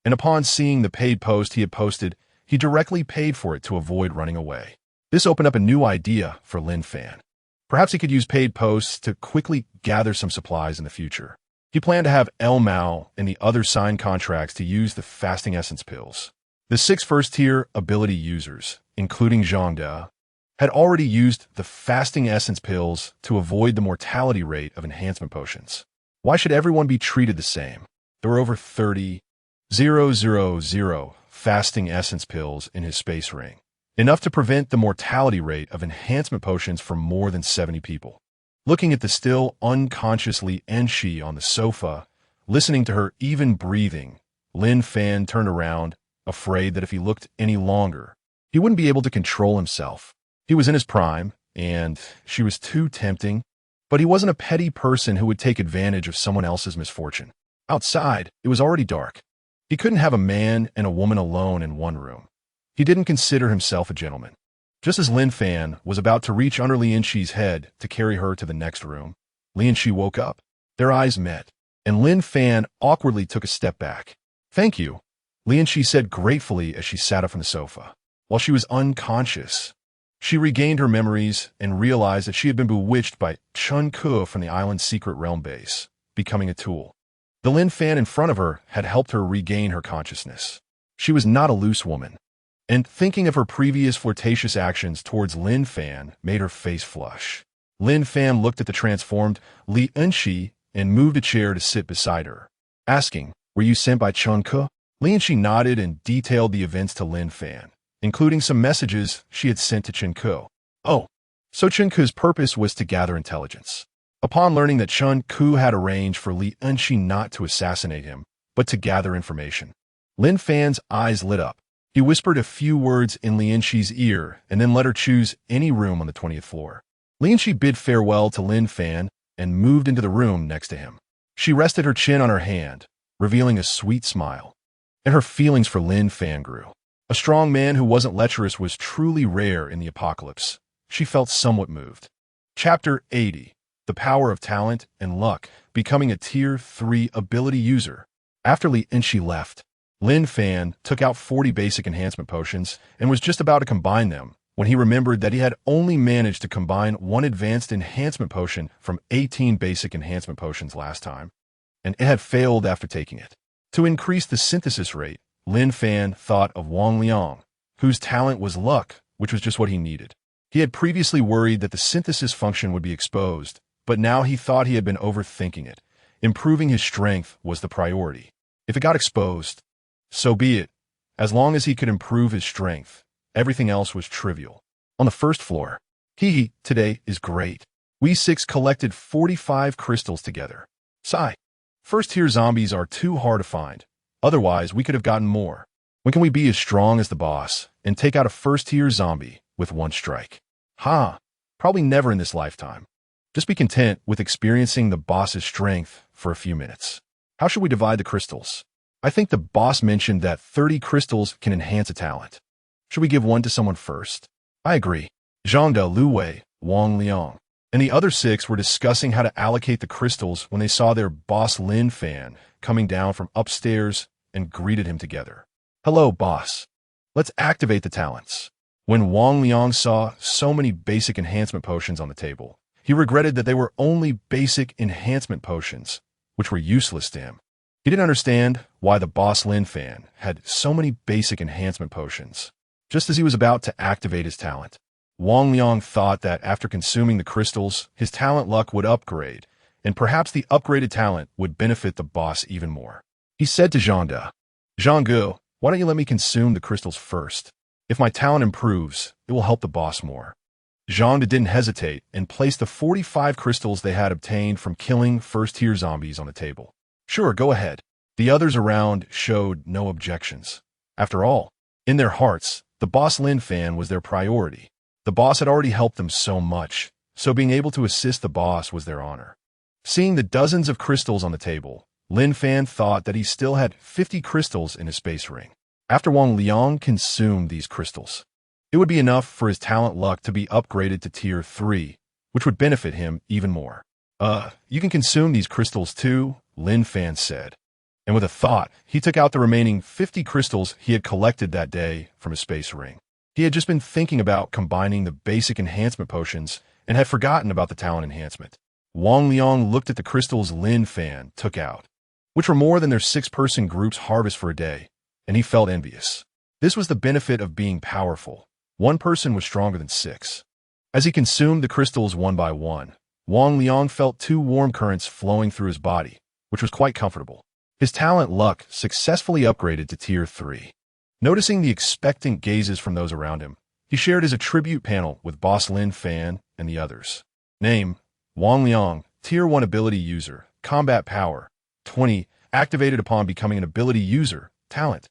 And upon seeing the paid post he had posted, he directly paid for it to avoid running away. This opened up a new idea for Lin Fan. Perhaps he could use paid posts to quickly gather some supplies in the future. He planned to have El Mao and the other signed contracts to use the fasting essence pills. The 6 first-tier ability users, including Zhang De, had already used the fasting essence pills to avoid the mortality rate of enhancement potions. Why should everyone be treated the same? There were over 30,000 fasting essence pills in his space ring, enough to prevent the mortality rate of enhancement potions for more than 70 people. Looking at the still unconscious Li Enchi on the sofa, listening to her even breathing, Lin Fan turned around, afraid that if he looked any longer, he wouldn't be able to control himself. He was in his prime, and she was too tempting, but he wasn't a petty person who would take advantage of someone else's misfortune. Outside, it was already dark. He couldn't have a man and a woman alone in one room. He didn't consider himself a gentleman. Just as Lin Fan was about to reach under Li Enchi's head to carry her to the next room, Li Enchi woke up. Their eyes met, and Lin Fan awkwardly took a step back. "Thank you," Li Enchi said gratefully as she sat up from the sofa. While she was unconscious, she regained her memories and realized that she had been bewitched by Chun Ke from the island's secret realm base, becoming a tool. The Lin Fan in front of her had helped her regain her consciousness. She was not a loose woman, and thinking of her previous flirtatious actions towards Lin Fan made her face flush. Lin Fan looked at the transformed Li Enchi and moved a chair to sit beside her, asking, "Were you sent by Chun Ke?" Li Enchi nodded and detailed the events to Lin Fan, including some messages she had sent to Chun Ke. Oh, so Chun Ke's purpose was to gather intelligence. Upon learning that Chun Ke had arranged for Li Enchi not to assassinate him, but to gather information, Lin Fan's eyes lit up. He whispered a few words in Li Enchi's ear and then let her choose any room on the 20th floor. Li Enchi bid farewell to Lin Fan and moved into the room next to him. She rested her chin on her hand, revealing a sweet smile, and her feelings for Lin Fan grew. A strong man who wasn't lecherous was truly rare in the apocalypse. She felt somewhat moved. Chapter 80. The Power of Talent and Luck, Becoming a Tier 3 Ability User. After Li Enchi left, Lin Fan took out 40 basic enhancement potions and was just about to combine them when he remembered that he had only managed to combine one advanced enhancement potion from 18 basic enhancement potions last time, and it had failed after taking it. To increase the synthesis rate, Lin Fan thought of Wang Liang, whose talent was luck, which was just what he needed. He had previously worried that the synthesis function would be exposed, but now he thought he had been overthinking it. Improving his strength was the priority. If it got exposed, so be it. As long as he could improve his strength, everything else was trivial. On the first floor, today is great. We six collected 45 crystals together. Sigh. First-tier zombies are too hard to find. Otherwise, we could have gotten more. When can we be as strong as the boss and take out a first-tier zombie with one strike? Probably never in this lifetime. Just be content with experiencing the boss's strength for a few minutes. How should we divide the crystals? I think the boss mentioned that 30 crystals can enhance a talent. Should we give one to someone first? I agree. Zhangde, Lu Wei, Wang Liang, and the other 6 were discussing how to allocate the crystals when they saw their boss Lin Fan coming down from upstairs and greeted him together. Hello, boss. Let's activate the talents. When Wang Liang saw so many basic enhancement potions on the table, he regretted that they were only basic enhancement potions, which were useless to him. He didn't understand why the boss Lin Fan had so many basic enhancement potions. Just as he was about to activate his talent, Wang Liang thought that after consuming the crystals, his talent luck would upgrade, and perhaps the upgraded talent would benefit the boss even more. He said to Zhangde, Zhanggu, why don't you let me consume the crystals first? If my talent improves, it will help the boss more. Zhangde didn't hesitate and placed the 45 crystals they had obtained from killing first-tier zombies on the table. Sure, go ahead. The others around showed no objections. After all, in their hearts, the boss Lin Fan was their priority. The boss had already helped them so much, so being able to assist the boss was their honor. Seeing the dozens of crystals on the table, Lin Fan thought that he still had 50 crystals in his space ring. After Wang Liang consumed these crystals, it would be enough for his talent luck to be upgraded to tier 3, which would benefit him even more. You can consume these crystals too, Lin Fan said. And with a thought, he took out the remaining 50 crystals he had collected that day from his space ring. He had just been thinking about combining the basic enhancement potions and had forgotten about the talent enhancement. Wang Liang looked at the crystals Lin Fan took out, which were more than their 6-person group's harvest for a day, and he felt envious. This was the benefit of being powerful. One person was stronger than 6. As he consumed the crystals one by one, Wang Liang felt 2 warm currents flowing through his body, which was quite comfortable. His talent luck successfully upgraded to tier 3. Noticing the expectant gazes from those around him, he shared his attribute panel with boss Lin Fan and the others. Name, Wang Liang, tier 1 ability user, combat power, 20, activated upon becoming an ability user, talent,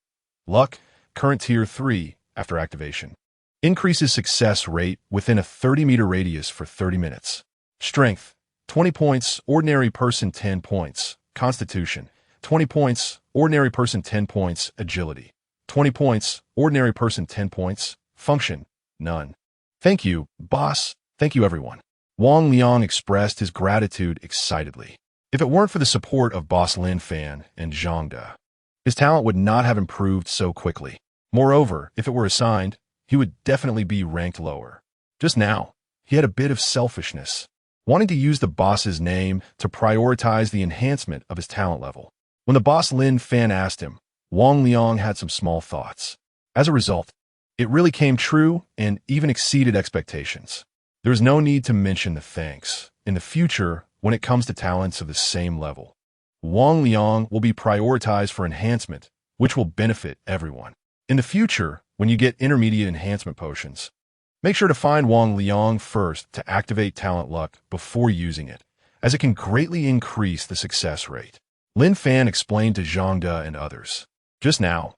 luck, current tier 3 after activation. Increases success rate within a 30-meter radius for 30 minutes. Strength, 20 points, ordinary person 10 points, constitution, 20 points, ordinary person 10 points, agility, 20 points, ordinary person 10 points, function, none. Thank you, boss. Thank you, everyone. Wang Liang expressed his gratitude excitedly. If it weren't for the support of boss Lin Fan and Zhangde, his talent would not have improved so quickly. Moreover, if it were assigned, he would definitely be ranked lower. Just now, he had a bit of selfishness, wanting to use the boss's name to prioritize the enhancement of his talent level. When the boss Lin Fan asked him, Wang Liang had some small thoughts. As a result, it really came true and even exceeded expectations. There is no need to mention the thanks. In the future, when it comes to talents of the same level, Wang Liang will be prioritized for enhancement, which will benefit everyone. In the future, when you get intermediate enhancement potions, make sure to find Wang Liang first to activate talent luck before using it, as it can greatly increase the success rate. Lin Fan explained to Zhangde and others. Just now,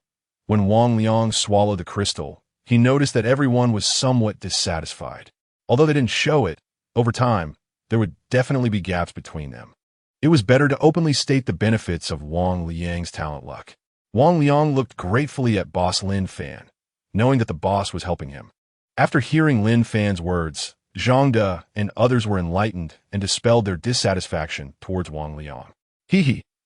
when Wang Liang swallowed the crystal, he noticed that everyone was somewhat dissatisfied. Although they didn't show it, over time, there would definitely be gaps between them. It was better to openly state the benefits of Wang Liang's talent luck. Wang Liang looked gratefully at boss Lin Fan, knowing that the boss was helping him. After hearing Lin Fan's words, Zhangde and others were enlightened and dispelled their dissatisfaction towards Wang Liang.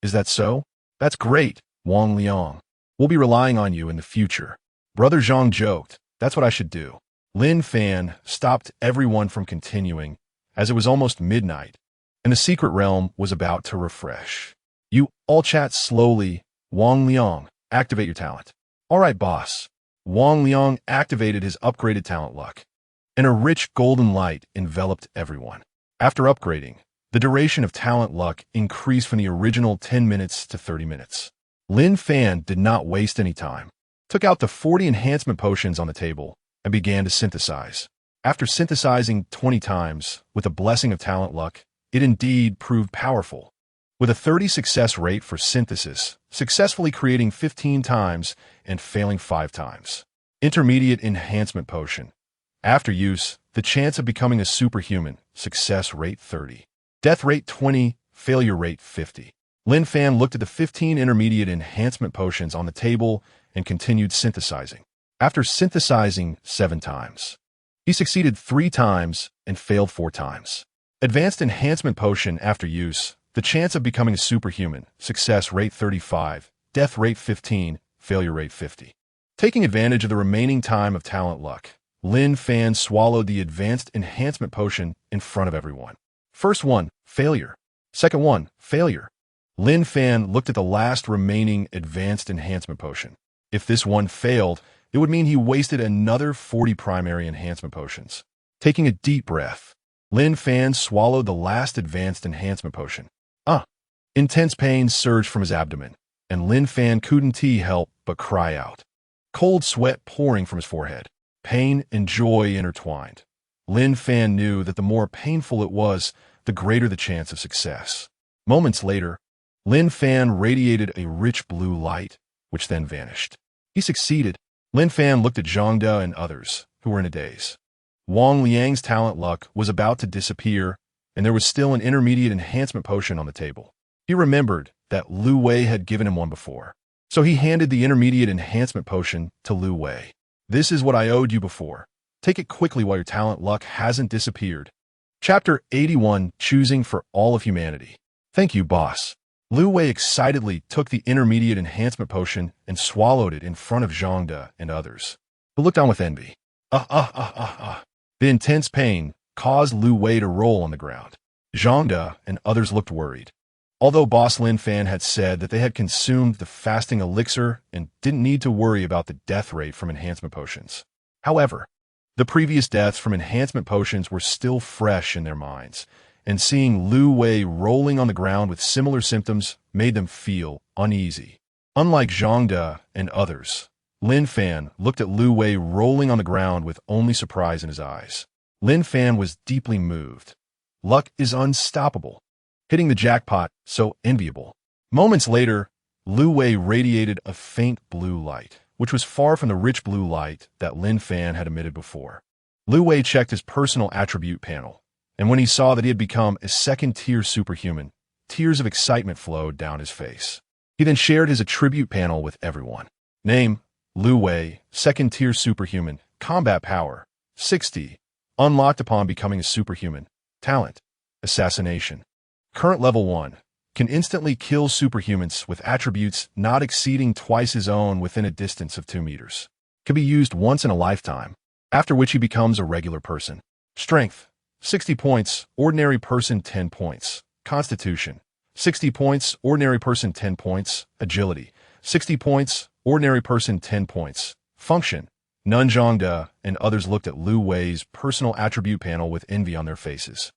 Is that so? That's great, Wang Liang. We'll be relying on you in the future." Brother Zhang joked, "That's what I should do." Lin Fan stopped everyone from continuing, as it was almost midnight, and the secret realm was about to refresh. "You all chat slowly. Wang Liang, activate your talent." "All right, boss." Wang Liang activated his upgraded talent luck, and a rich golden light enveloped everyone. After upgrading, the duration of talent luck increased from the original 10 minutes to 30 minutes. Lin Fan did not waste any time, took out the 40 enhancement potions on the table, and began to synthesize. After synthesizing 20 times, with a blessing of talent luck, it indeed proved powerful. With a 30 success rate for synthesis, successfully creating 15 times and failing 5 times. Intermediate enhancement potion. After use, the chance of becoming a superhuman, success rate 30. Death rate 20, failure rate 50. Lin Fan looked at the 15 intermediate enhancement potions on the table and continued synthesizing. After synthesizing 7 times, he succeeded 3 times and failed 4 times. Advanced enhancement potion after use, the chance of becoming a superhuman, success rate 35, death rate 15, failure rate 50. Taking advantage of the remaining time of talent luck, Lin Fan swallowed the advanced enhancement potion in front of everyone. First one, failure. Second one, failure. Lin Fan looked at the last remaining advanced enhancement potion. If this one failed, it would mean he wasted another 40 primary enhancement potions. Taking a deep breath, Lin Fan swallowed the last advanced enhancement potion. Intense pain surged from his abdomen, and Lin Fan couldn't help but cry out. Cold sweat pouring from his forehead. Pain and joy intertwined. Lin Fan knew that the more painful it was, the greater the chance of success. Moments later, Lin Fan radiated a rich blue light, which then vanished. He succeeded. Lin Fan looked at Zhangde and others, who were in a daze. Wang Liang's talent luck was about to disappear, and there was still an intermediate enhancement potion on the table. He remembered that Lu Wei had given him one before, so he handed the intermediate enhancement potion to Lu Wei. "This is what I owed you before. Take it quickly while your talent luck hasn't disappeared." Chapter 81, Choosing for All of Humanity. "Thank you, boss." Lu Wei excitedly took the intermediate enhancement potion and swallowed it in front of Zhangde and others, who looked on with envy. The intense pain caused Lu Wei to roll on the ground. Zhangde and others looked worried. Although Boss Lin Fan had said that they had consumed the fasting elixir and didn't need to worry about the death rate from enhancement potions. However, the previous deaths from enhancement potions were still fresh in their minds, and seeing Lu Wei rolling on the ground with similar symptoms made them feel uneasy. Unlike Zhangde and others, Lin Fan looked at Lu Wei rolling on the ground with only surprise in his eyes. Lin Fan was deeply moved. Luck is unstoppable. Hitting the jackpot, so enviable. Moments later, Lu Wei radiated a faint blue light, which was far from the rich blue light that Lin Fan had emitted before. Lu Wei checked his personal attribute panel, and when he saw that he had become a second-tier superhuman, tears of excitement flowed down his face. He then shared his attribute panel with everyone. Name, Lu Wei, second-tier superhuman, combat power, 60, unlocked upon becoming a superhuman, talent, assassination. Current level 1, can instantly kill superhumans with attributes not exceeding twice his own within a distance of 2 meters. Can be used once in a lifetime, after which he becomes a regular person. Strength, 60 points, ordinary person 10 points. Constitution, 60 points, ordinary person 10 points. Agility, 60 points, ordinary person 10 points. Function, Nun Zhangde and others looked at Lu Wei's personal attribute panel with envy on their faces.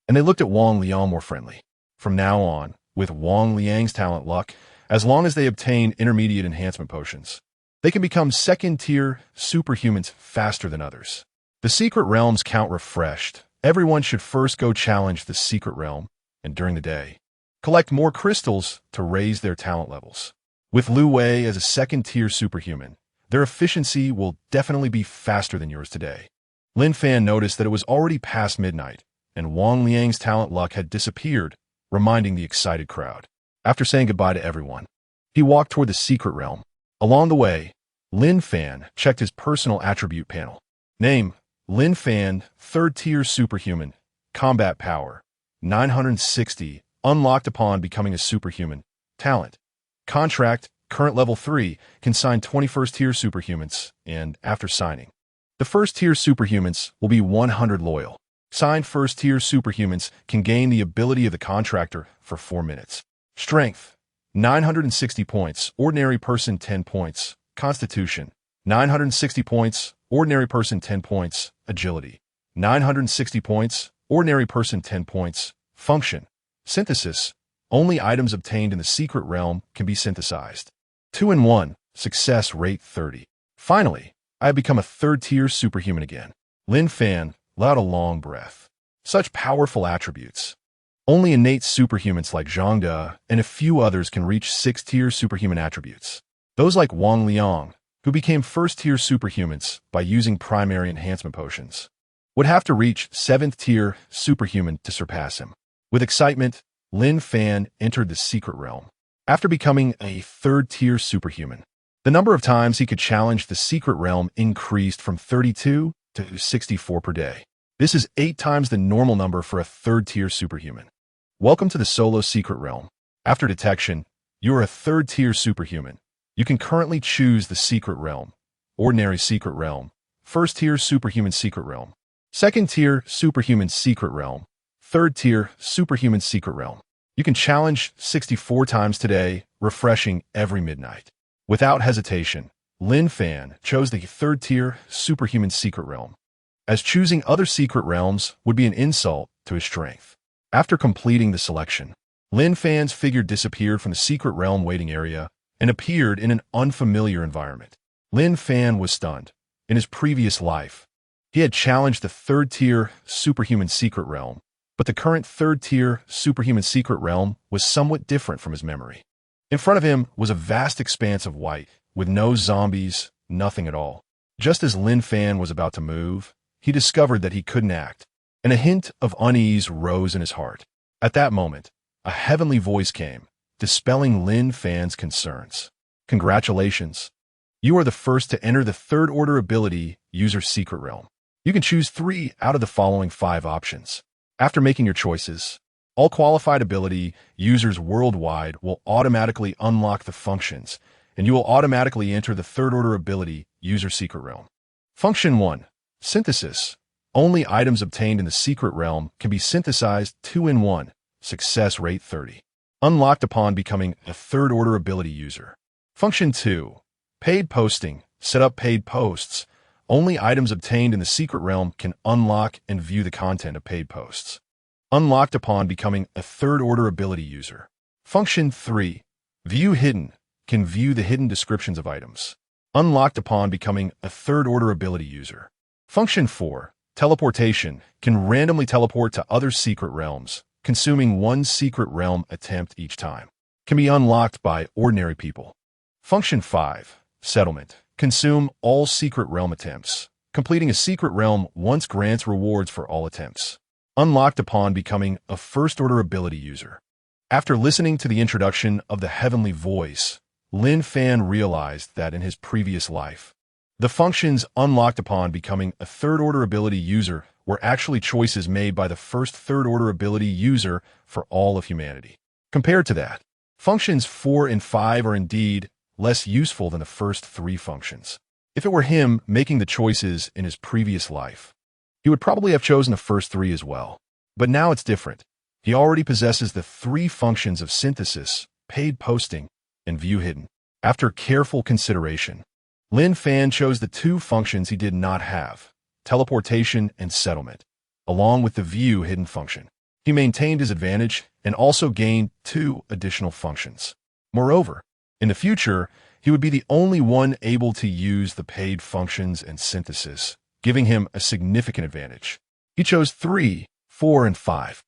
And they looked at Wang Liang more friendly. From now on, with Wang Liang's talent luck, as long as they obtain intermediate enhancement potions, they can become second-tier superhumans faster than others. The secret realm's count refreshed. Everyone should first go challenge the secret realm, and during the day, collect more crystals to raise their talent levels. With Lu Wei as a second-tier superhuman, their efficiency will definitely be faster than yours today. Lin Fan noticed that it was already past midnight, and Wang Liang's talent luck had disappeared, reminding the excited crowd. After saying goodbye to everyone, he walked toward the secret realm. Along the way, Lin Fan checked his personal attribute panel. Name, Lin Fan, third-tier superhuman, combat power, 960, unlocked upon becoming a superhuman, talent, contract, current level 3, can sign 21st tier superhumans, and after signing, the first tier superhumans will be 100 loyal. Signed first tier superhumans can gain the ability of the contractor for 4 minutes. Strength, 960 points, ordinary person 10 points, Constitution, 960 points, ordinary person 10 points, Agility, 960 points, ordinary person 10 points, Function, Synthesis, only items obtained in the secret realm can be synthesized. 2-in-1, success rate 30. Finally, I have become a third-tier superhuman again. Lin Fan let out a long breath. Such powerful attributes. Only innate superhumans like Zhang De and a few others can reach 6th-tier superhuman attributes. Those like Wang Liang, who became first-tier superhumans by using primary enhancement potions, would have to reach 7th-tier superhuman to surpass him. With excitement, Lin Fan entered the secret realm. After becoming a 3rd-tier superhuman, the number of times he could challenge the secret realm increased from 32 to 64 per day. This is 8 times the normal number for a 3rd-tier superhuman. Welcome to the solo secret realm. After detection, you are a 3rd-tier superhuman. You can currently choose the secret realm, ordinary secret realm, 1st-tier superhuman secret realm, 2nd-tier superhuman secret realm, 3rd-tier superhuman secret realm. You can challenge 64 times today, refreshing every midnight. Without hesitation, Lin Fan chose the 3rd-tier superhuman secret realm, as choosing other secret realms would be an insult to his strength. After completing the selection, Lin Fan's figure disappeared from the secret realm waiting area and appeared in an unfamiliar environment. Lin Fan was stunned. In his previous life, he had challenged the 3rd-tier superhuman secret realm, but the current 3rd-tier superhuman secret realm was somewhat different from his memory. In front of him was a vast expanse of white, with no zombies, nothing at all. Just as Lin Fan was about to move, he discovered that he couldn't act, and a hint of unease rose in his heart. At that moment, a heavenly voice came, dispelling Lin Fan's concerns. Congratulations. You are the first to enter the 3rd order ability user secret realm. You can choose 3 out of the following 5 options. After making your choices, all qualified ability users worldwide will automatically unlock the functions, and you will automatically enter the 3rd order ability user secret realm. Function 1. Synthesis. Only items obtained in the secret realm can be synthesized 2-in-1. Success rate 30. Unlocked upon becoming a 3rd order ability user. Function 2. Paid posting. Set up paid posts. Only items obtained in the secret realm can unlock and view the content of paid posts. Unlocked upon becoming a 3rd order ability user. Function 3. View hidden. Can view the hidden descriptions of items. Unlocked upon becoming a 3rd order ability user. Function 4. Teleportation. Can randomly teleport to other secret realms, consuming 1 secret realm attempt each time. Can be unlocked by ordinary people. Function 5. Settlement. Consume all secret realm attempts. Completing a secret realm once grants rewards for all attempts. Unlocked upon becoming a 1st order ability user. After listening to the introduction of the heavenly voice, Lin Fan realized that in his previous life, the functions unlocked upon becoming a 3rd order ability user were actually choices made by the first 3rd order ability user for all of humanity. Compared to that, functions 4 and 5 are indeed less useful than the first 3 functions. If it were him making the choices in his previous life, he would probably have chosen the first 3 as well. But now it's different. He already possesses the 3 functions of synthesis, paid posting, and view hidden. After careful consideration, Lin Fan chose the 2 functions he did not have, teleportation and settlement, along with the view hidden function. He maintained his advantage and also gained 2 additional functions. Moreover, in the future, he would be the only one able to use the paid functions and synthesis, giving him a significant advantage. He chose 3, 4, and 5.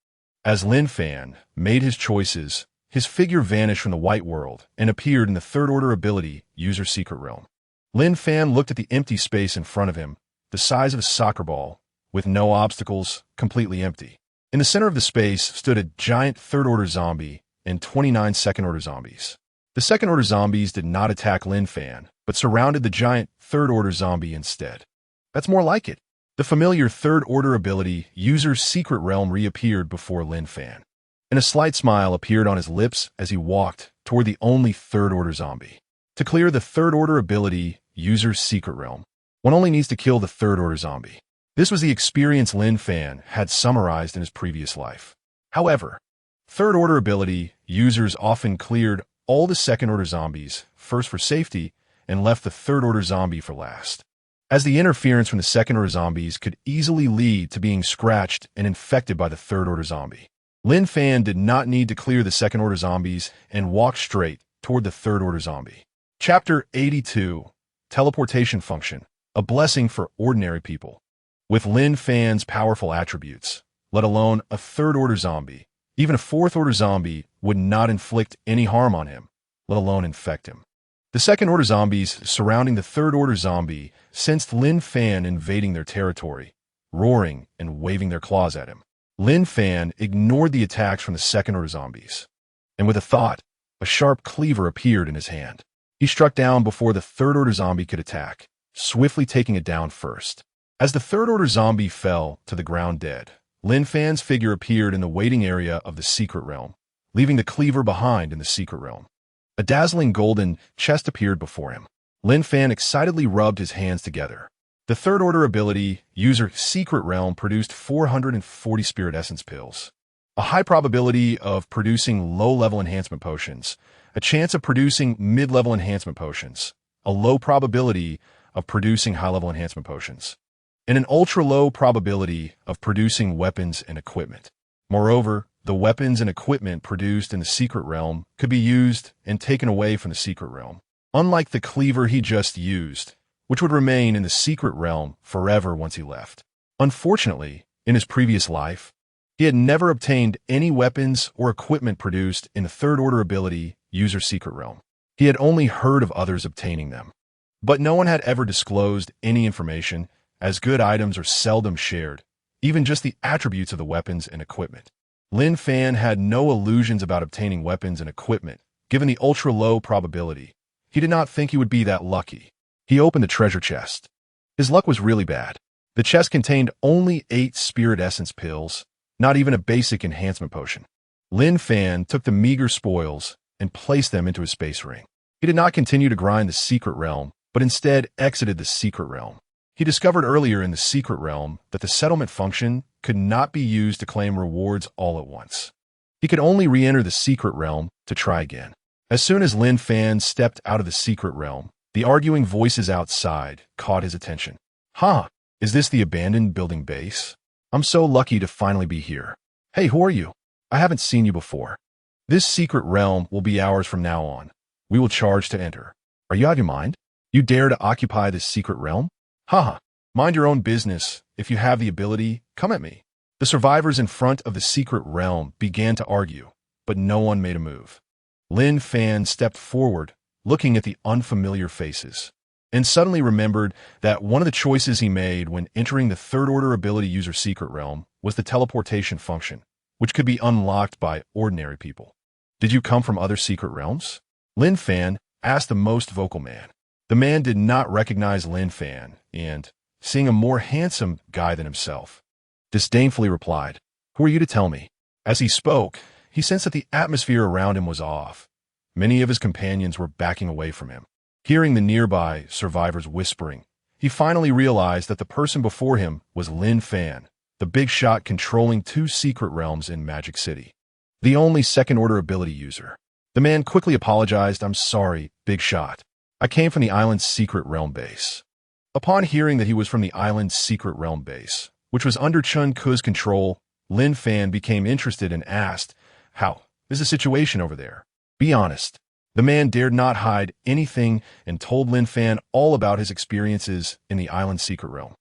As Lin Fan made his choices, his figure vanished from the white world and appeared in the 3rd order ability user secret realm. Lin Fan looked at the empty space in front of him, the size of a soccer ball, with no obstacles, completely empty. In the center of the space stood a giant 3rd order zombie and 29 2nd order zombies. The 2nd order zombies did not attack Lin Fan, but surrounded the giant 3rd order zombie instead. That's more like it. The familiar 3rd order ability user's secret realm reappeared before Lin Fan, and a slight smile appeared on his lips as he walked toward the only 3rd order zombie. To clear the third order ability, User's Secret Realm, one only needs to kill the third order zombie. This was the experience Lin Fan had summarized in his previous life. However, third order ability users often cleared all the second order zombies first for safety and left the third order zombie for last, as the interference from the second order zombies could easily lead to being scratched and infected by the third order zombie. Lin Fan did not need to clear the second order zombies and walked straight toward the third order zombie. Chapter 82, Teleportation Function, a blessing for ordinary people. With Lin Fan's powerful attributes, let alone a third order zombie, even a fourth order zombie would not inflict any harm on him, let alone infect him. The second order zombies surrounding the third order zombie sensed Lin Fan invading their territory, roaring and waving their claws at him. Lin Fan ignored the attacks from the second order zombies, and with a thought, a sharp cleaver appeared in his hand. He struck down before the third order zombie could attack, swiftly taking it down first. As the third order zombie fell to the ground dead, Lin Fan's figure appeared in the waiting area of the secret realm, leaving the cleaver behind in the secret realm. A dazzling golden chest appeared before him. Lin Fan excitedly rubbed his hands together. The third order ability, User Secret Realm, produced 440 Spirit Essence pills, a high probability of producing low-level enhancement potions, a chance of producing mid-level enhancement potions, a low probability of producing high-level enhancement potions, and an ultra-low probability of producing weapons and equipment. Moreover, the weapons and equipment produced in the secret realm could be used and taken away from the secret realm, unlike the cleaver he just used, which would remain in the secret realm forever once he left. Unfortunately, in his previous life, he had never obtained any weapons or equipment produced in the third order ability User Secret Realm. He had only heard of others obtaining them, but no one had ever disclosed any information, as good items are seldom shared, even just the attributes of the weapons and equipment. Lin Fan had no illusions about obtaining weapons and equipment, given the ultra-low probability. He did not think he would be that lucky. He opened the treasure chest. His luck was really bad. The chest contained only 8 Spirit Essence pills, not even a basic enhancement potion. Lin Fan took the meager spoils and placed them into his space ring. He did not continue to grind the secret realm, but instead exited the secret realm. He discovered earlier in the secret realm that the settlement function could not be used to claim rewards all at once. He could only re-enter the secret realm to try again. As soon as Lin Fan stepped out of the secret realm, the arguing voices outside caught his attention. Huh, is this the abandoned building base? I'm so lucky to finally be here. Hey, who are you? I haven't seen you before. This secret realm will be ours from now on. We will charge to enter. Are you out of your mind? You dare to occupy this secret realm? Haha, mind your own business. If you have the ability, come at me. The survivors in front of the secret realm began to argue, but no one made a move. Lin Fan stepped forward, looking at the unfamiliar faces, and suddenly remembered that one of the choices he made when entering the third order ability User Secret Realm was the teleportation function, which could be unlocked by ordinary people. Did you come from other secret realms? Lin Fan asked the most vocal man. The man did not recognize Lin Fan and, seeing a more handsome guy than himself, disdainfully replied, "Who are you to tell me?" As he spoke, he sensed that the atmosphere around him was off. Many of his companions were backing away from him. Hearing the nearby survivors whispering, he finally realized that the person before him was Lin Fan, the big shot controlling 2 secret realms in Magic City, the only second-order ability user. The man quickly apologized. "I'm sorry, big shot. I came from the island's secret realm base." Upon hearing that he was from the island's secret realm base, which was under Chun Ku's control, Lin Fan became interested and asked, "How is the situation over there? Be honest." The man dared not hide anything and told Lin Fan all about his experiences in the island's secret realm.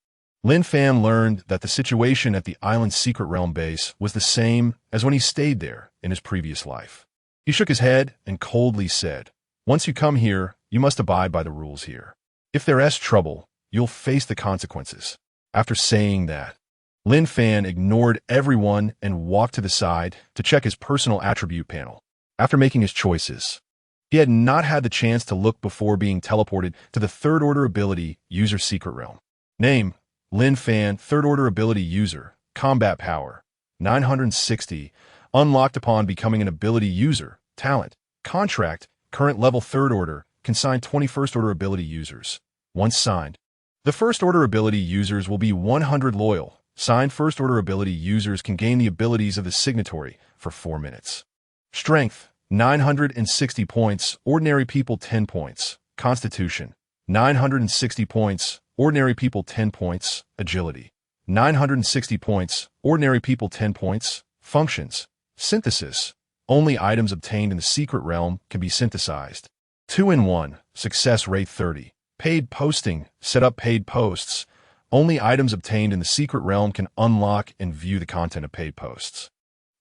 Lin Fan learned that the situation at the island's secret realm base was the same as when he stayed there in his previous life. He shook his head and coldly said, "Once you come here, you must abide by the rules here. If there's trouble, you'll face the consequences." After saying that, Lin Fan ignored everyone and walked to the side to check his personal attribute panel. After making his choices, he had not had the chance to look before being teleported to the third order ability User Secret Realm. Name, Lin Fan, third order ability user, combat power, 960, unlocked upon becoming an ability user, talent, contract, current level third order, can sign 21st Order ability users. Once signed, the First Order ability users will be 100 loyal. Signed First Order ability users can gain the abilities of the signatory for 4 minutes. Strength, 960 points, ordinary people 10 points. Constitution, 960 points, ordinary people 10 points. Agility, 960 points, ordinary people 10 points. Functions, synthesis. Only items obtained in the secret realm can be synthesized. 2-in-1, success rate 30. Paid posting, set up paid posts. Only items obtained in the secret realm can unlock and view the content of paid posts.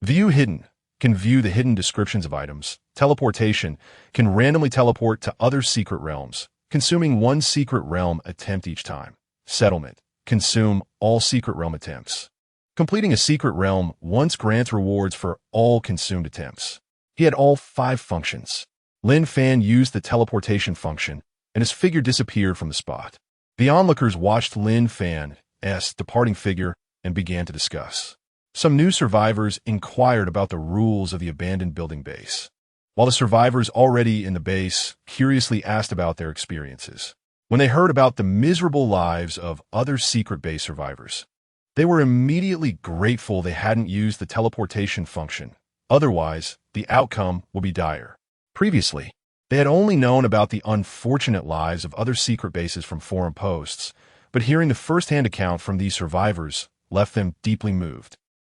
View hidden, can view the hidden descriptions of items. Teleportation, can randomly teleport to other secret realms, consuming 1 secret realm attempt each time. Settlement, consume all secret realm attempts. Completing a secret realm once grants rewards for all consumed attempts. He had all 5 functions. Lin Fan used the teleportation function, and his figure disappeared from the spot. The onlookers watched Lin Fan's departing figure and began to discuss. Some new survivors inquired about the rules of the abandoned building base, while the survivors already in the base curiously asked about their experiences. When they heard about the miserable lives of other secret base survivors, they were immediately grateful they hadn't used the teleportation function. Otherwise, the outcome would be dire. Previously, they had only known about the unfortunate lives of other secret bases from forum posts, but hearing the first-hand account from these survivors left them deeply moved.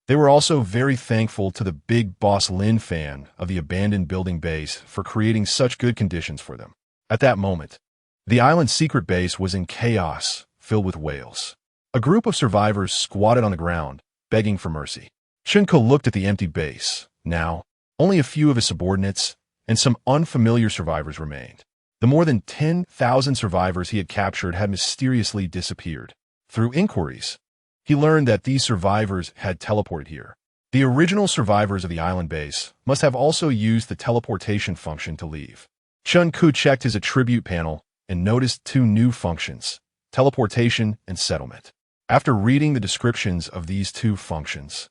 They were also very thankful to the big boss Lin Fan of the abandoned building base for creating such good conditions for them. At that moment, the island's secret base was in chaos, filled with whales. A group of survivors squatted on the ground, begging for mercy. Shunko looked at the empty base. Now, only a few of his subordinates and some unfamiliar survivors remained. The more than 10,000 survivors he had captured had mysteriously disappeared. Through inquiries, he learned that these survivors had teleported here. The original survivors of the island base must have also used the teleportation function to leave. Chun-Ku checked his attribute panel and noticed 2 new functions, teleportation and settlement. After reading the descriptions of these 2 functions,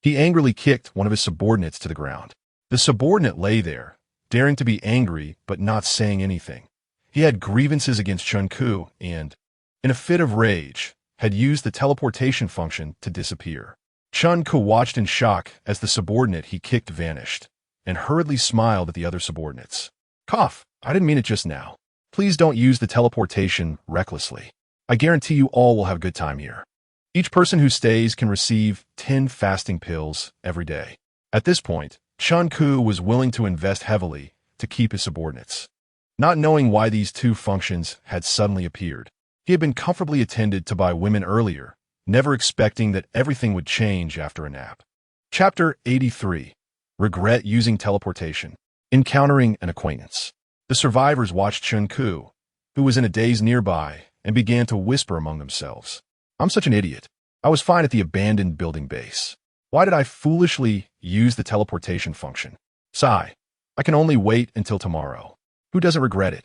he angrily kicked one of his subordinates to the ground. The subordinate lay there, daring to be angry but not saying anything. He had grievances against Chun-Ku and, in a fit of rage, had used the teleportation function to disappear. Chun-Ku watched in shock as the subordinate he kicked vanished, and hurriedly smiled at the other subordinates. Cough, I didn't mean it just now. Please don't use the teleportation recklessly. I guarantee you all will have a good time here. Each person who stays can receive 10 fasting pills every day. At this point, Chun-Ku was willing to invest heavily to keep his subordinates. Not knowing why these 2 functions had suddenly appeared, he had been comfortably attended to by women earlier, never expecting that everything would change after a nap. Chapter 83. Regret using teleportation. Encountering an acquaintance. The survivors watched Chun-Ku, who was in a daze nearby, and began to whisper among themselves. I'm such an idiot. I was fine at the abandoned building base. Why did I foolishly use the teleportation function? Sigh. I can only wait until tomorrow. Who doesn't regret it?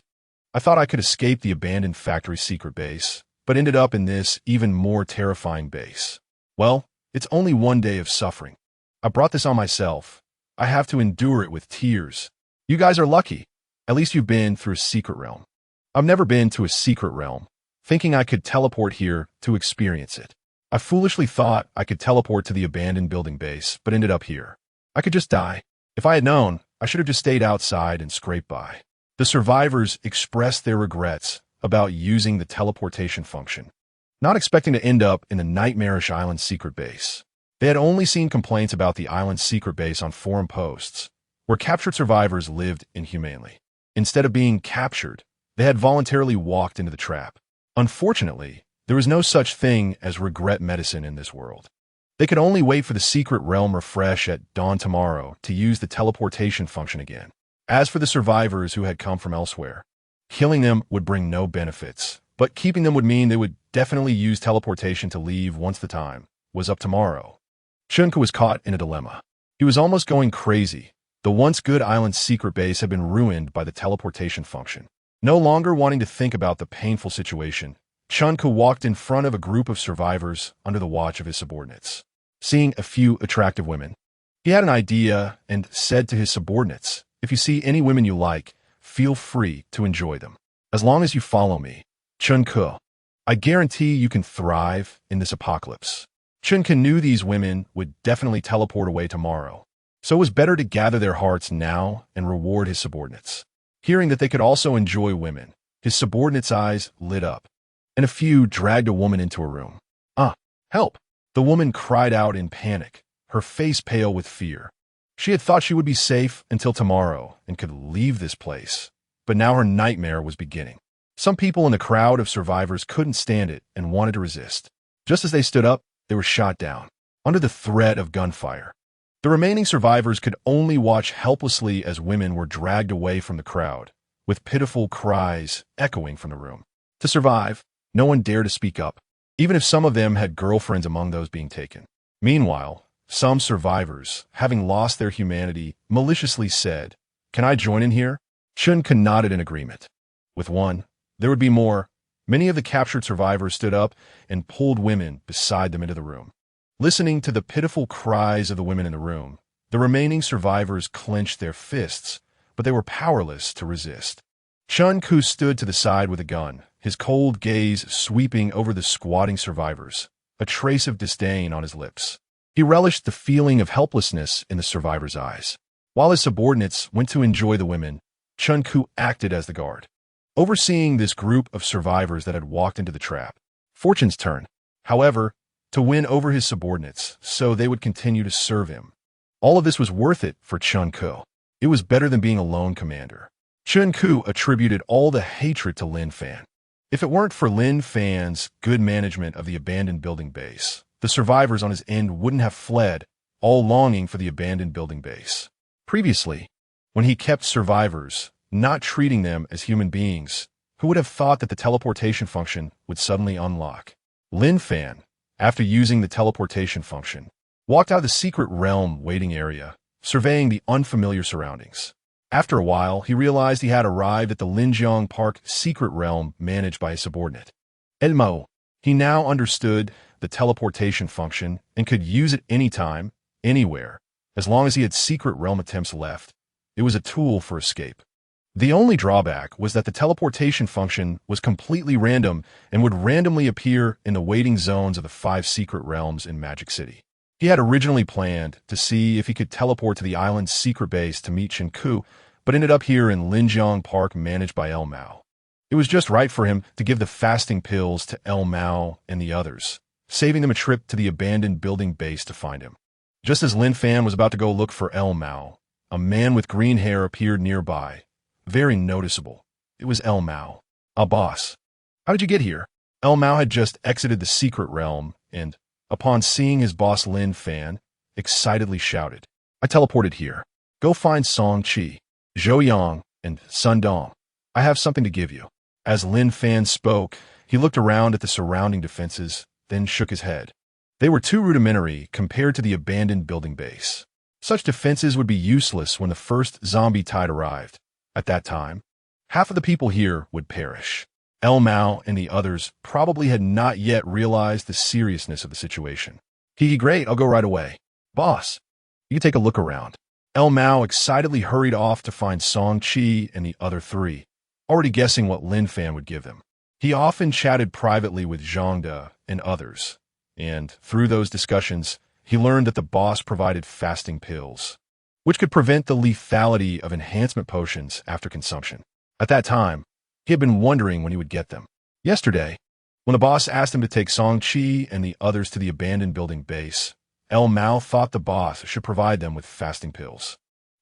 I thought I could escape the abandoned factory secret base, but ended up in this even more terrifying base. Well, it's only 1 day of suffering. I brought this on myself. I have to endure it with tears. You guys are lucky. At least you've been through a secret realm. I've never been to a secret realm, thinking I could teleport here to experience it. I foolishly thought I could teleport to the abandoned building base, but ended up here. I could just die. If I had known, I should have just stayed outside and scraped by. The survivors expressed their regrets about using the teleportation function, not expecting to end up in the nightmarish island secret base. They had only seen complaints about the island secret base on forum posts, where captured survivors lived inhumanely. Instead of being captured, they had voluntarily walked into the trap. Unfortunately, there was no such thing as regret medicine in this world. They could only wait for the secret realm refresh at dawn tomorrow to use the teleportation function again. As for the survivors who had come from elsewhere, killing them would bring no benefits, but keeping them would mean they would definitely use teleportation to leave once the time was up tomorrow. Chun-Ku was caught in a dilemma. He was almost going crazy. The once good island secret base had been ruined by the teleportation function. No longer wanting to think about the painful situation, Chun-Ku walked in front of a group of survivors under the watch of his subordinates. Seeing a few attractive women, he had an idea and said to his subordinates, if you see any women you like, feel free to enjoy them. As long as you follow me, Chun-Ko, I guarantee you can thrive in this apocalypse. Chun-Ko knew these women would definitely teleport away tomorrow, so it was better to gather their hearts now and reward his subordinates. Hearing that they could also enjoy women, his subordinates' eyes lit up, and a few dragged a woman into a room. Help! The woman cried out in panic, her face pale with fear. She had thought she would be safe until tomorrow and could leave this place, but now her nightmare was beginning. Some people in the crowd of survivors couldn't stand it and wanted to resist. Just as they stood up, they were shot down, under the threat of gunfire. The remaining survivors could only watch helplessly as women were dragged away from the crowd, with pitiful cries echoing from the room. To survive, no one dared to speak up, even if some of them had girlfriends among those being taken. Meanwhile, some survivors, having lost their humanity, maliciously said, "Can I join in here?" Chun-Ko nodded in agreement. With one, there would be more. Many of the captured survivors stood up and pulled women beside them into the room. Listening to the pitiful cries of the women in the room, the remaining survivors clenched their fists, but they were powerless to resist. Chun-Ko stood to the side with a gun, his cold gaze sweeping over the squatting survivors, a trace of disdain on his lips. He relished the feeling of helplessness in the survivors' eyes. While his subordinates went to enjoy the women, Chun-Ko acted as the guard, overseeing this group of survivors that had walked into the trap. Fortune's turn, however, to win over his subordinates so they would continue to serve him. All of this was worth it for Chun-Ko. It was better than being a lone commander. Chun-Ko attributed all the hatred to Lin Fan. If it weren't for Lin Fan's good management of the abandoned building base, the survivors on his end wouldn't have fled, all longing for the abandoned building base. Previously, when he kept survivors, not treating them as human beings, who would have thought that the teleportation function would suddenly unlock? Lin Fan, after using the teleportation function, walked out of the secret realm waiting area, surveying the unfamiliar surroundings. After a while, he realized he had arrived at the Linjiang Park secret realm managed by his subordinate, Elmo. He now understood the teleportation function and could use it anytime, anywhere, as long as he had secret realm attempts left. It was a tool for escape. The only drawback was that the teleportation function was completely random and would randomly appear in the waiting zones of the 5 secret realms in Magic City. He had originally planned to see if he could teleport to the island's secret base to meet Chun-Ko, but ended up here in Linjiang Park managed by El Mao. It was just right for him to give the fasting pills to El Mao and the others, saving them a trip to the abandoned building base to find him. Just as Lin Fan was about to go look for El Mao, a man with green hair appeared nearby, very noticeable. It was El Mao. Boss. How did you get here?" El Mao had just exited the secret realm and, upon seeing his boss Lin Fan, excitedly shouted, "I teleported here. Go find Song Qi, Zhou Yang, and Sun Dong. I have something to give you." As Lin Fan spoke, he looked around at the surrounding defenses, then shook his head. They were too rudimentary compared to the abandoned building base. Such defenses would be useless when the first zombie tide arrived. At that time, half of the people here would perish. El Mao and the others probably had not yet realized the seriousness of the situation. Great, I'll go right away. Boss, you can take a look around." El Mao excitedly hurried off to find Song Qi and the other 3, already guessing what Lin Fan would give them. He often chatted privately with Zhang De and others, and through those discussions, he learned that the boss provided fasting pills, which could prevent the lethality of enhancement potions after consumption. At that time, he had been wondering when he would get them. Yesterday, when the boss asked him to take Song Qi and the others to the abandoned building base, El Mao thought the boss should provide them with fasting pills.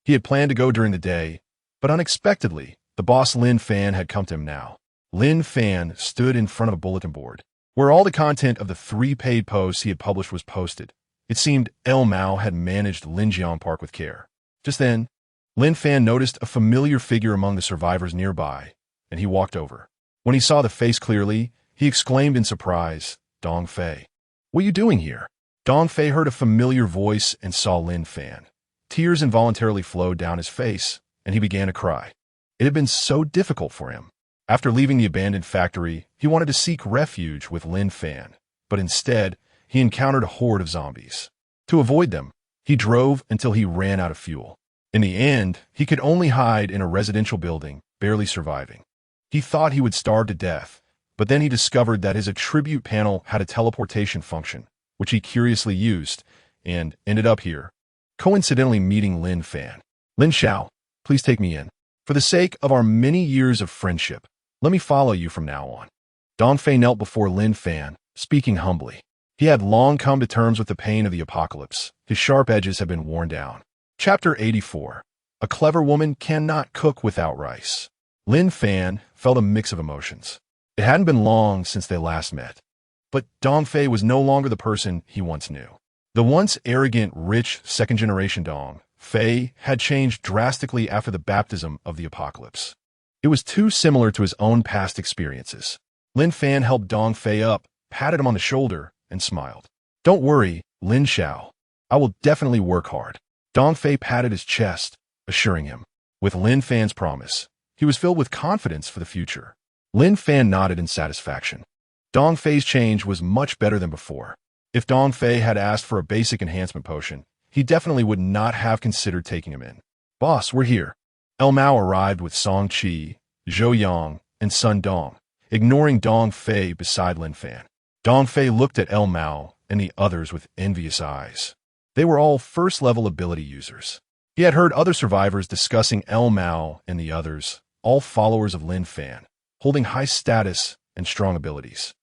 He had planned to go during the day, but unexpectedly, the boss Lin Fan had come to him now. Lin Fan stood in front of a bulletin board, where all the content of the 3 paid posts he had published was posted. It seemed El Mao had managed Linjiang Park with care. Just then, Lin Fan noticed a familiar figure among the survivors nearby, and he walked over. When he saw the face clearly, he exclaimed in surprise, "Dong Fei, what are you doing here?" Dong Fei heard a familiar voice and saw Lin Fan. Tears involuntarily flowed down his face, and he began to cry. It had been so difficult for him. After leaving the abandoned factory, he wanted to seek refuge with Lin Fan, but instead, he encountered a horde of zombies. To avoid them, he drove until he ran out of fuel. In the end, he could only hide in a residential building barely surviving. He thought he would starve to death, but then he discovered that his attribute panel had a teleportation function, which he curiously used, and ended up here, coincidentally meeting Lin Fan. Lin Xiao, please take me in. For the sake of our many years of friendship, let me follow you from now on. Dongfei knelt before Lin Fan, speaking humbly. He had long come to terms with the pain of the apocalypse. His sharp edges had been worn down. Chapter 84. A clever woman cannot cook without rice. Lin Fan felt a mix of emotions. It hadn't been long since they last met. But Dongfei was no longer the person he once knew. The once arrogant, rich, second-generation Dongfei had changed drastically after the baptism of the apocalypse. It was too similar to his own past experiences. Lin Fan helped Dongfei up, patted him on the shoulder, and smiled. Don't worry, Lin Xiao. I will definitely work hard. Dongfei patted his chest, assuring him. With Lin Fan's promise, he was filled with confidence for the future. Lin Fan nodded in satisfaction. Dongfei's change was much better than before. If Dongfei had asked for a basic enhancement potion, he definitely would not have considered taking him in. Boss, we're here. El Mao arrived with Song Qi, Zhou Yang, and Sun Dong, ignoring Dongfei beside Lin Fan. Dongfei looked at El Mao and the others with envious eyes. They were all first-level ability users. He had heard other survivors discussing El Mao and the others, all followers of Lin Fan, holding high status and strong abilities.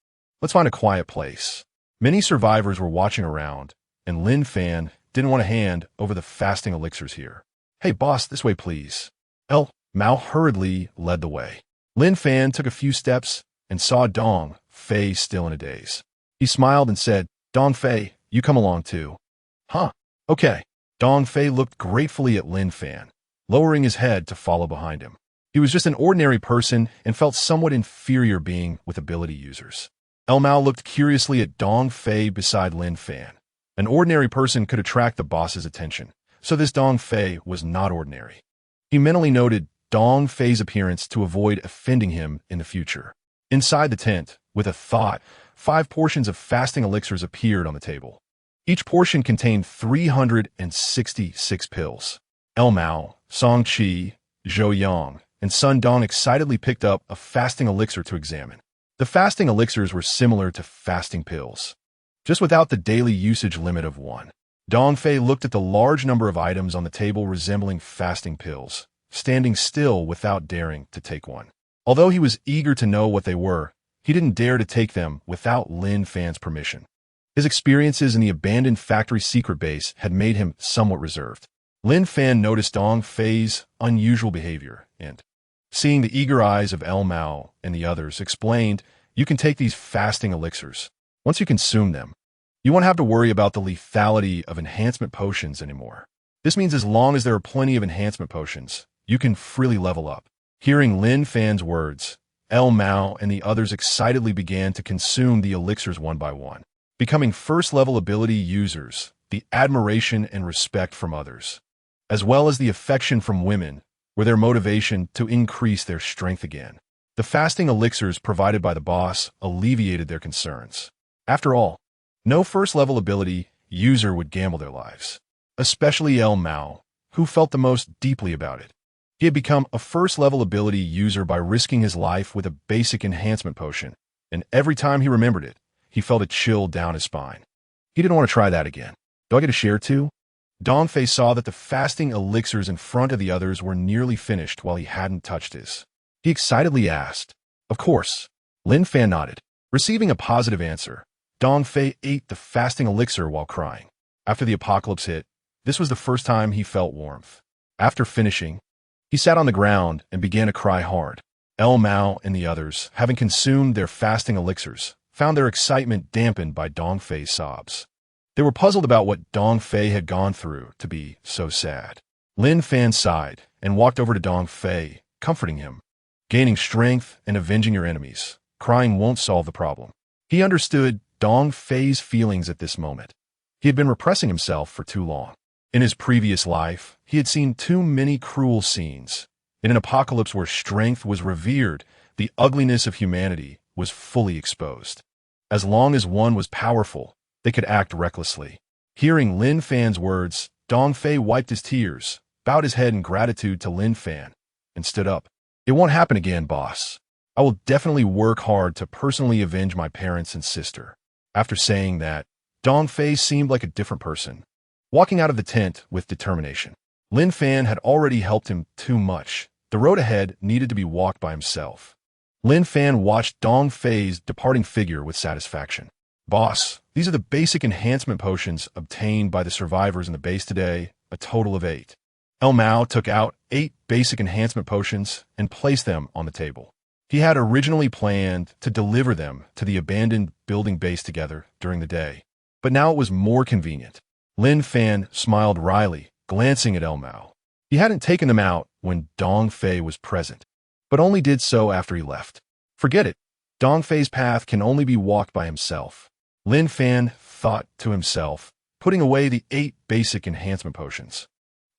Let's find a quiet place. Many survivors were watching around, and Lin Fan didn't want to hand over the fasting elixirs here. Hey boss, this way please. El Mao hurriedly led the way. Lin Fan took a few steps and saw Dongfei still in a daze. He smiled and said, Dongfei, you come along too. Huh, okay. Dongfei looked gratefully at Lin Fan, lowering his head to follow behind him. He was just an ordinary person and felt somewhat inferior being with ability users. El Mao looked curiously at Dongfei beside Lin Fan. An ordinary person could attract the boss's attention, so this Dongfei was not ordinary. He mentally noted Dongfei's appearance to avoid offending him in the future. Inside the tent, with a thought, 5 portions of fasting elixirs appeared on the table. Each portion contained 366 pills. El Mao, Song Qi, Zhou Yang, and Sun Dong excitedly picked up a fasting elixir to examine. The fasting elixirs were similar to fasting pills, just without the daily usage limit of 1. Dongfei looked at the large number of items on the table resembling fasting pills, standing still without daring to take one. Although he was eager to know what they were, he didn't dare to take them without Lin Fan's permission. His experiences in the abandoned factory secret base had made him somewhat reserved. Lin Fan noticed Dongfei's unusual behavior and, seeing the eager eyes of El Mao and the others, explained, you can take these fasting elixirs. Once you consume them, you won't have to worry about the lethality of enhancement potions anymore. This means as long as there are plenty of enhancement potions, you can freely level up. Hearing Lin Fan's words, El Mao and the others excitedly began to consume the elixirs one by one, becoming first-level ability users. The admiration and respect from others, as well as the affection from women, were their motivation to increase their strength again. The fasting elixirs provided by the boss alleviated their concerns. After all, no first-level ability user would gamble their lives, especially El Mao, who felt the most deeply about it. He had become a first-level ability user by risking his life with a basic enhancement potion, and every time he remembered it, he felt a chill down his spine. He didn't want to try that again. Do I get a share too? Dongfei saw that the fasting elixirs in front of the others were nearly finished while he hadn't touched his. He excitedly asked. Of course. Lin Fan nodded. Receiving a positive answer, Dongfei ate the fasting elixir while crying. After the apocalypse hit, this was the first time he felt warmth. After finishing, he sat on the ground and began to cry hard. El Mao and the others, having consumed their fasting elixirs, found their excitement dampened by Dongfei's sobs. They were puzzled about what Dongfei had gone through to be so sad. Lin Fan sighed and walked over to Dongfei, comforting him. Gaining strength and avenging your enemies, crying won't solve the problem. He understood Dongfei's feelings at this moment. He had been repressing himself for too long. In his previous life, he had seen too many cruel scenes. In an apocalypse where strength was revered, the ugliness of humanity was fully exposed. As long as one was powerful, they could act recklessly. Hearing Lin Fan's words, Dongfei wiped his tears, bowed his head in gratitude to Lin Fan, and stood up. It won't happen again, boss. I will definitely work hard to personally avenge my parents and sister. After saying that, Dong Fei seemed like a different person, walking out of the tent with determination. Lin Fan had already helped him too much. The road ahead needed to be walked by himself. Lin Fan watched Dong Fei's departing figure with satisfaction. Boss, these are the basic enhancement potions obtained by the survivors in the base today, a total of 8. El Mao took out 8 basic enhancement potions and placed them on the table. He had originally planned to deliver them to the abandoned building base together during the day, but now it was more convenient. Lin Fan smiled wryly, glancing at El Mao. He hadn't taken them out when Dong Fei was present, but only did so after he left. Forget it. Dong Fei's path can only be walked by himself. Lin Fan thought to himself, putting away the 8 basic enhancement potions.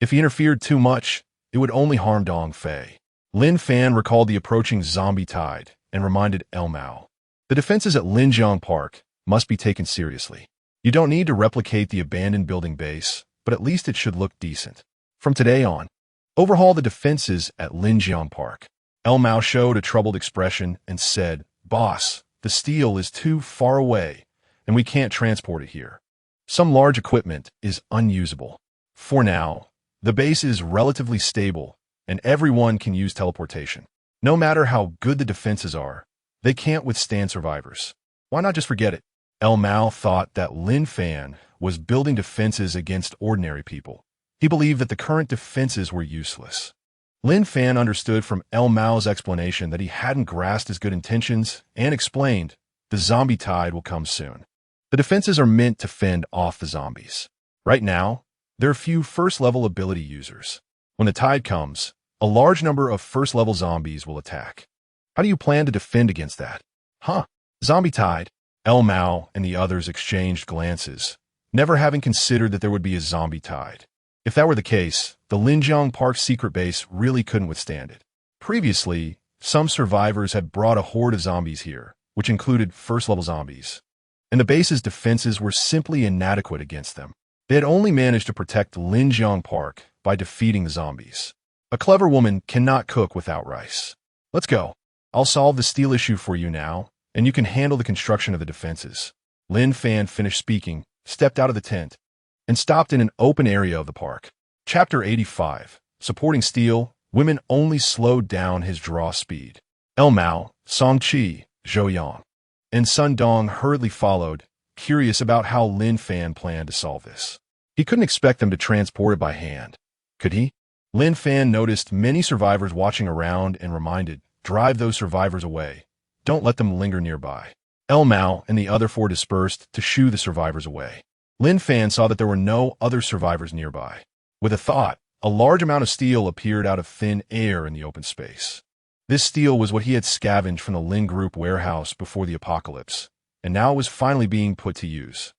If he interfered too much, it would only harm Dong Fei. Lin Fan recalled the approaching zombie tide and reminded El Mao. The defenses at Linjiang Park must be taken seriously. You don't need to replicate the abandoned building base, but at least it should look decent. From today on, overhaul the defenses at Linjiang Park. El Mao showed a troubled expression and said, Boss, the steel is too far away, and we can't transport it here. Some large equipment is unusable. For now, the base is relatively stable, and everyone can use teleportation. No matter how good the defenses are, they can't withstand survivors. Why not just forget it? El Mao thought that Lin Fan was building defenses against ordinary people. He believed that the current defenses were useless. Lin Fan understood from El Mao's explanation that he hadn't grasped his good intentions and explained, the zombie tide will come soon. The defenses are meant to fend off the zombies. Right now, there are few first-level ability users. When the tide comes, a large number of first-level zombies will attack. How do you plan to defend against that? Zombie tide? El Mao and the others exchanged glances, never having considered that there would be a zombie tide. If that were the case, the Linjiang Park secret base really couldn't withstand it. Previously, some survivors had brought a horde of zombies here, which included first-level zombies, and the base's defenses were simply inadequate against them. They had only managed to protect Linjiang Park by defeating the zombies. A clever woman cannot cook without rice. Let's go. I'll solve the steel issue for you now, and you can handle the construction of the defenses. Lin Fan finished speaking, stepped out of the tent, and stopped in an open area of the park. Chapter 85. Supporting steel, women only slowed down his draw speed. El Mao, Song Qi, Zhou Yang, and Sun Dong hurriedly followed, curious about how Lin Fan planned to solve this. He couldn't expect them to transport it by hand. Could he? Lin Fan noticed many survivors watching around and reminded, drive those survivors away. Don't let them linger nearby. El Mao and the other 4 dispersed to shoo the survivors away. Lin Fan saw that there were no other survivors nearby. With a thought, a large amount of steel appeared out of thin air in the open space. This steel was what he had scavenged from the Lin Group warehouse before the apocalypse, and now it was finally being put to use.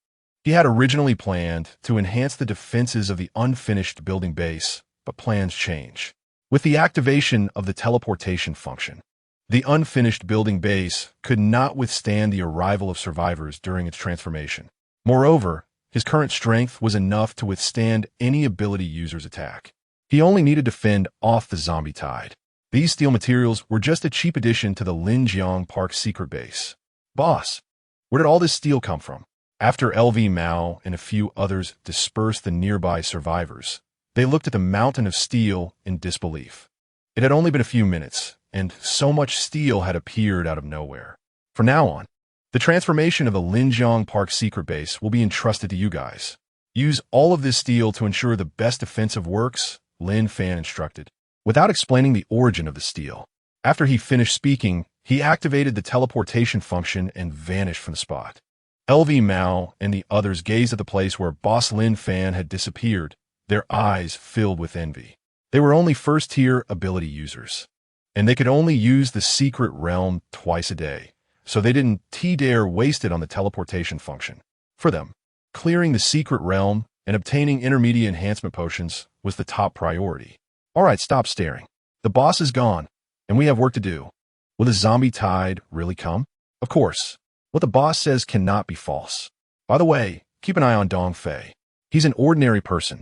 He had originally planned to enhance the defenses of the unfinished building base, but plans change. With the activation of the teleportation function, the unfinished building base could not withstand the arrival of survivors during its transformation. Moreover, his current strength was enough to withstand any ability user's attack. He only needed to fend off the zombie tide. These steel materials were just a cheap addition to the Linjiang Park secret base. Boss, where did all this steel come from? After LV Mao and a few others dispersed the nearby survivors, they looked at the mountain of steel in disbelief. It had only been a few minutes, and so much steel had appeared out of nowhere. From now on, the transformation of the Linjiang Park secret base will be entrusted to you guys. Use all of this steel to ensure the best defensive works, Lin Fan instructed, without explaining the origin of the steel. After he finished speaking, he activated the teleportation function and vanished from the spot. LV Mao and the others gazed at the place where Boss Lin Fan had disappeared, their eyes filled with envy. They were only first-tier ability users, and they could only use the secret realm twice a day, so they didn't dare waste it on the teleportation function. For them, clearing the secret realm and obtaining intermediate enhancement potions was the top priority. Alright, stop staring. The boss is gone, and we have work to do. Will the zombie tide really come? Of course. What the boss says cannot be false. By the way, keep an eye on Dong Fei. He's an ordinary person,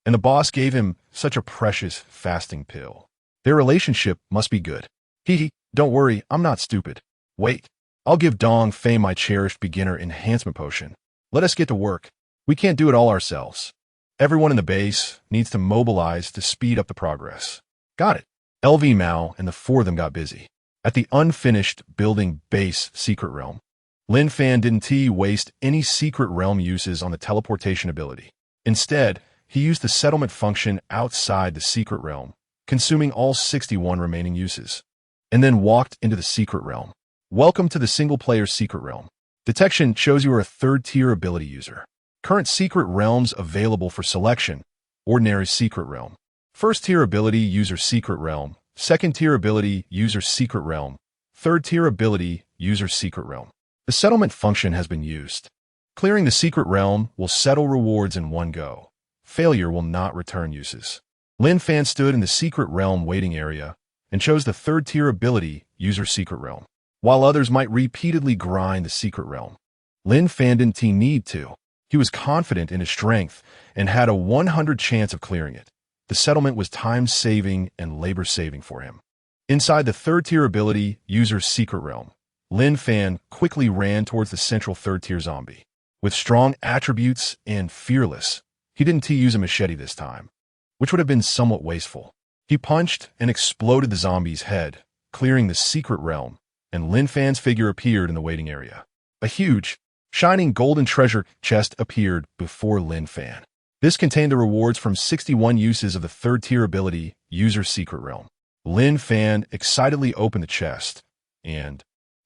and the boss gave him such a precious fasting pill. Their relationship must be good. Hee, don't worry, I'm not stupid. Wait, I'll give Dong Fei my cherished beginner enhancement potion. Let us get to work. We can't do it all ourselves. Everyone in the base needs to mobilize to speed up the progress. Got it. LV Mao and the four of them got busy. At the unfinished building base secret realm, Lin Fan didn't waste any secret realm uses on the teleportation ability. Instead, he used the settlement function outside the secret realm, consuming all 61 remaining uses, and then walked into the secret realm. Welcome to the single-player secret realm. Detection shows you are a third-tier ability user. Current secret realms available for selection: Ordinary Secret Realm, First-tier ability user Secret Realm, Second-tier ability user Secret Realm, Third-tier ability user Secret Realm. The settlement function has been used. Clearing the secret realm will settle rewards in one go. Failure will not return uses. Lin Fan stood in the secret realm waiting area and chose the third-tier ability user Secret Realm. While others might repeatedly grind the secret realm, Lin Fan didn't need to. He was confident in his strength and had a 100 chance of clearing it. The settlement was time-saving and labor-saving for him. Inside the third-tier ability user's secret realm, Lin Fan quickly ran towards the central third-tier zombie. With strong attributes and fearless, he didn't use a machete this time, which would have been somewhat wasteful. He punched and exploded the zombie's head, clearing the secret realm, and Lin Fan's figure appeared in the waiting area. A huge, shining golden treasure chest appeared before Lin Fan. This contained the rewards from 61 uses of the third-tier ability user Secret Realm. Lin Fan excitedly opened the chest, and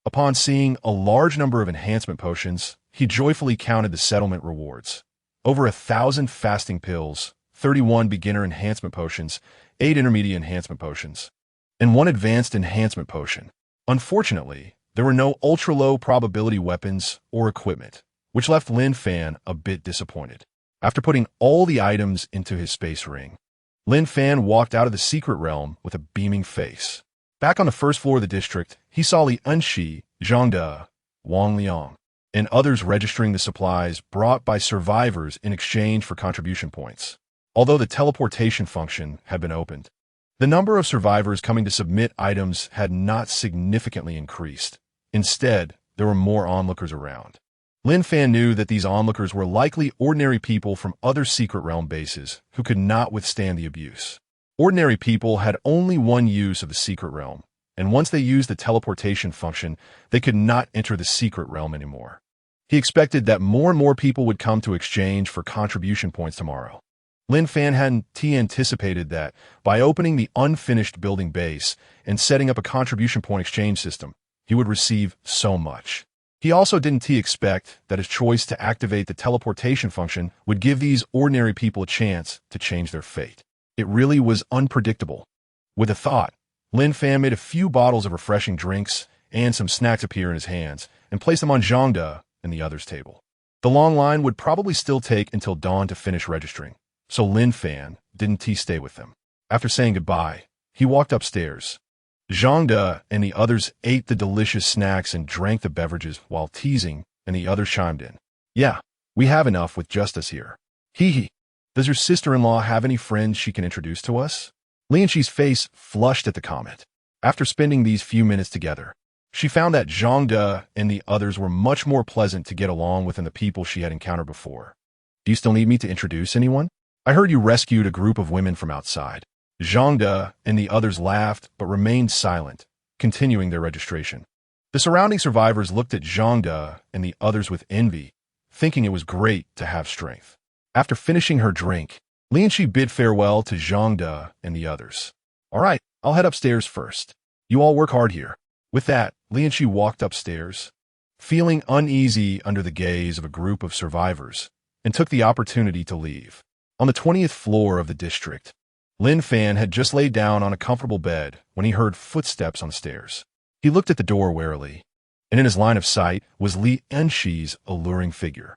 upon seeing a large number of enhancement potions, he joyfully counted the settlement rewards. Over 1,000 fasting pills, 31 beginner enhancement potions, 8 intermediate enhancement potions, and 1 advanced enhancement potion. Unfortunately, there were no ultra-low probability weapons or equipment, which left Lin Fan a bit disappointed. After putting all the items into his space ring, Lin Fan walked out of the secret realm with a beaming face. Back on the first floor of the district, he saw Li Enshi, Zhang De, Wang Liang, and others registering the supplies brought by survivors in exchange for contribution points. Although the teleportation function had been opened, the number of survivors coming to submit items had not significantly increased. Instead, there were more onlookers around. Lin Fan knew that these onlookers were likely ordinary people from other secret realm bases who could not withstand the abuse. Ordinary people had only one use of the secret realm, and once they used the teleportation function, they could not enter the secret realm anymore. He expected that more and more people would come to exchange for contribution points tomorrow. Lin Fan hadn't anticipated that by opening the unfinished building base and setting up a contribution point exchange system, he would receive so much. He also didn't expect that his choice to activate the teleportation function would give these ordinary people a chance to change their fate. It really was unpredictable. With a thought, Lin Fan made a few bottles of refreshing drinks and some snacks appear in his hands and placed them on Zhang De and the others' table. The long line would probably still take until dawn to finish registering, so Lin Fan didn't stay with them. After saying goodbye, he walked upstairs. Zhang De and the others ate the delicious snacks and drank the beverages while teasing, and the others chimed in. Yeah, we have enough with just us here. Hee. Does your sister-in-law have any friends she can introduce to us? Lianxi's face flushed at the comment. After spending these few minutes together, she found that Zhang De and the others were much more pleasant to get along with than the people she had encountered before. Do you still need me to introduce anyone? I heard you rescued a group of women from outside. Zhang De and the others laughed but remained silent, continuing their registration. The surrounding survivors looked at Zhang De and the others with envy, thinking it was great to have strength. After finishing her drink, Lianxi bid farewell to Zhang De and the others. All right, I'll head upstairs first. You all work hard here. With that, Lianxi walked upstairs, feeling uneasy under the gaze of a group of survivors, and took the opportunity to leave. On the 20th floor of the district, Lin Fan had just laid down on a comfortable bed when he heard footsteps on the stairs. He looked at the door warily, and in his line of sight was Li Enxi's alluring figure.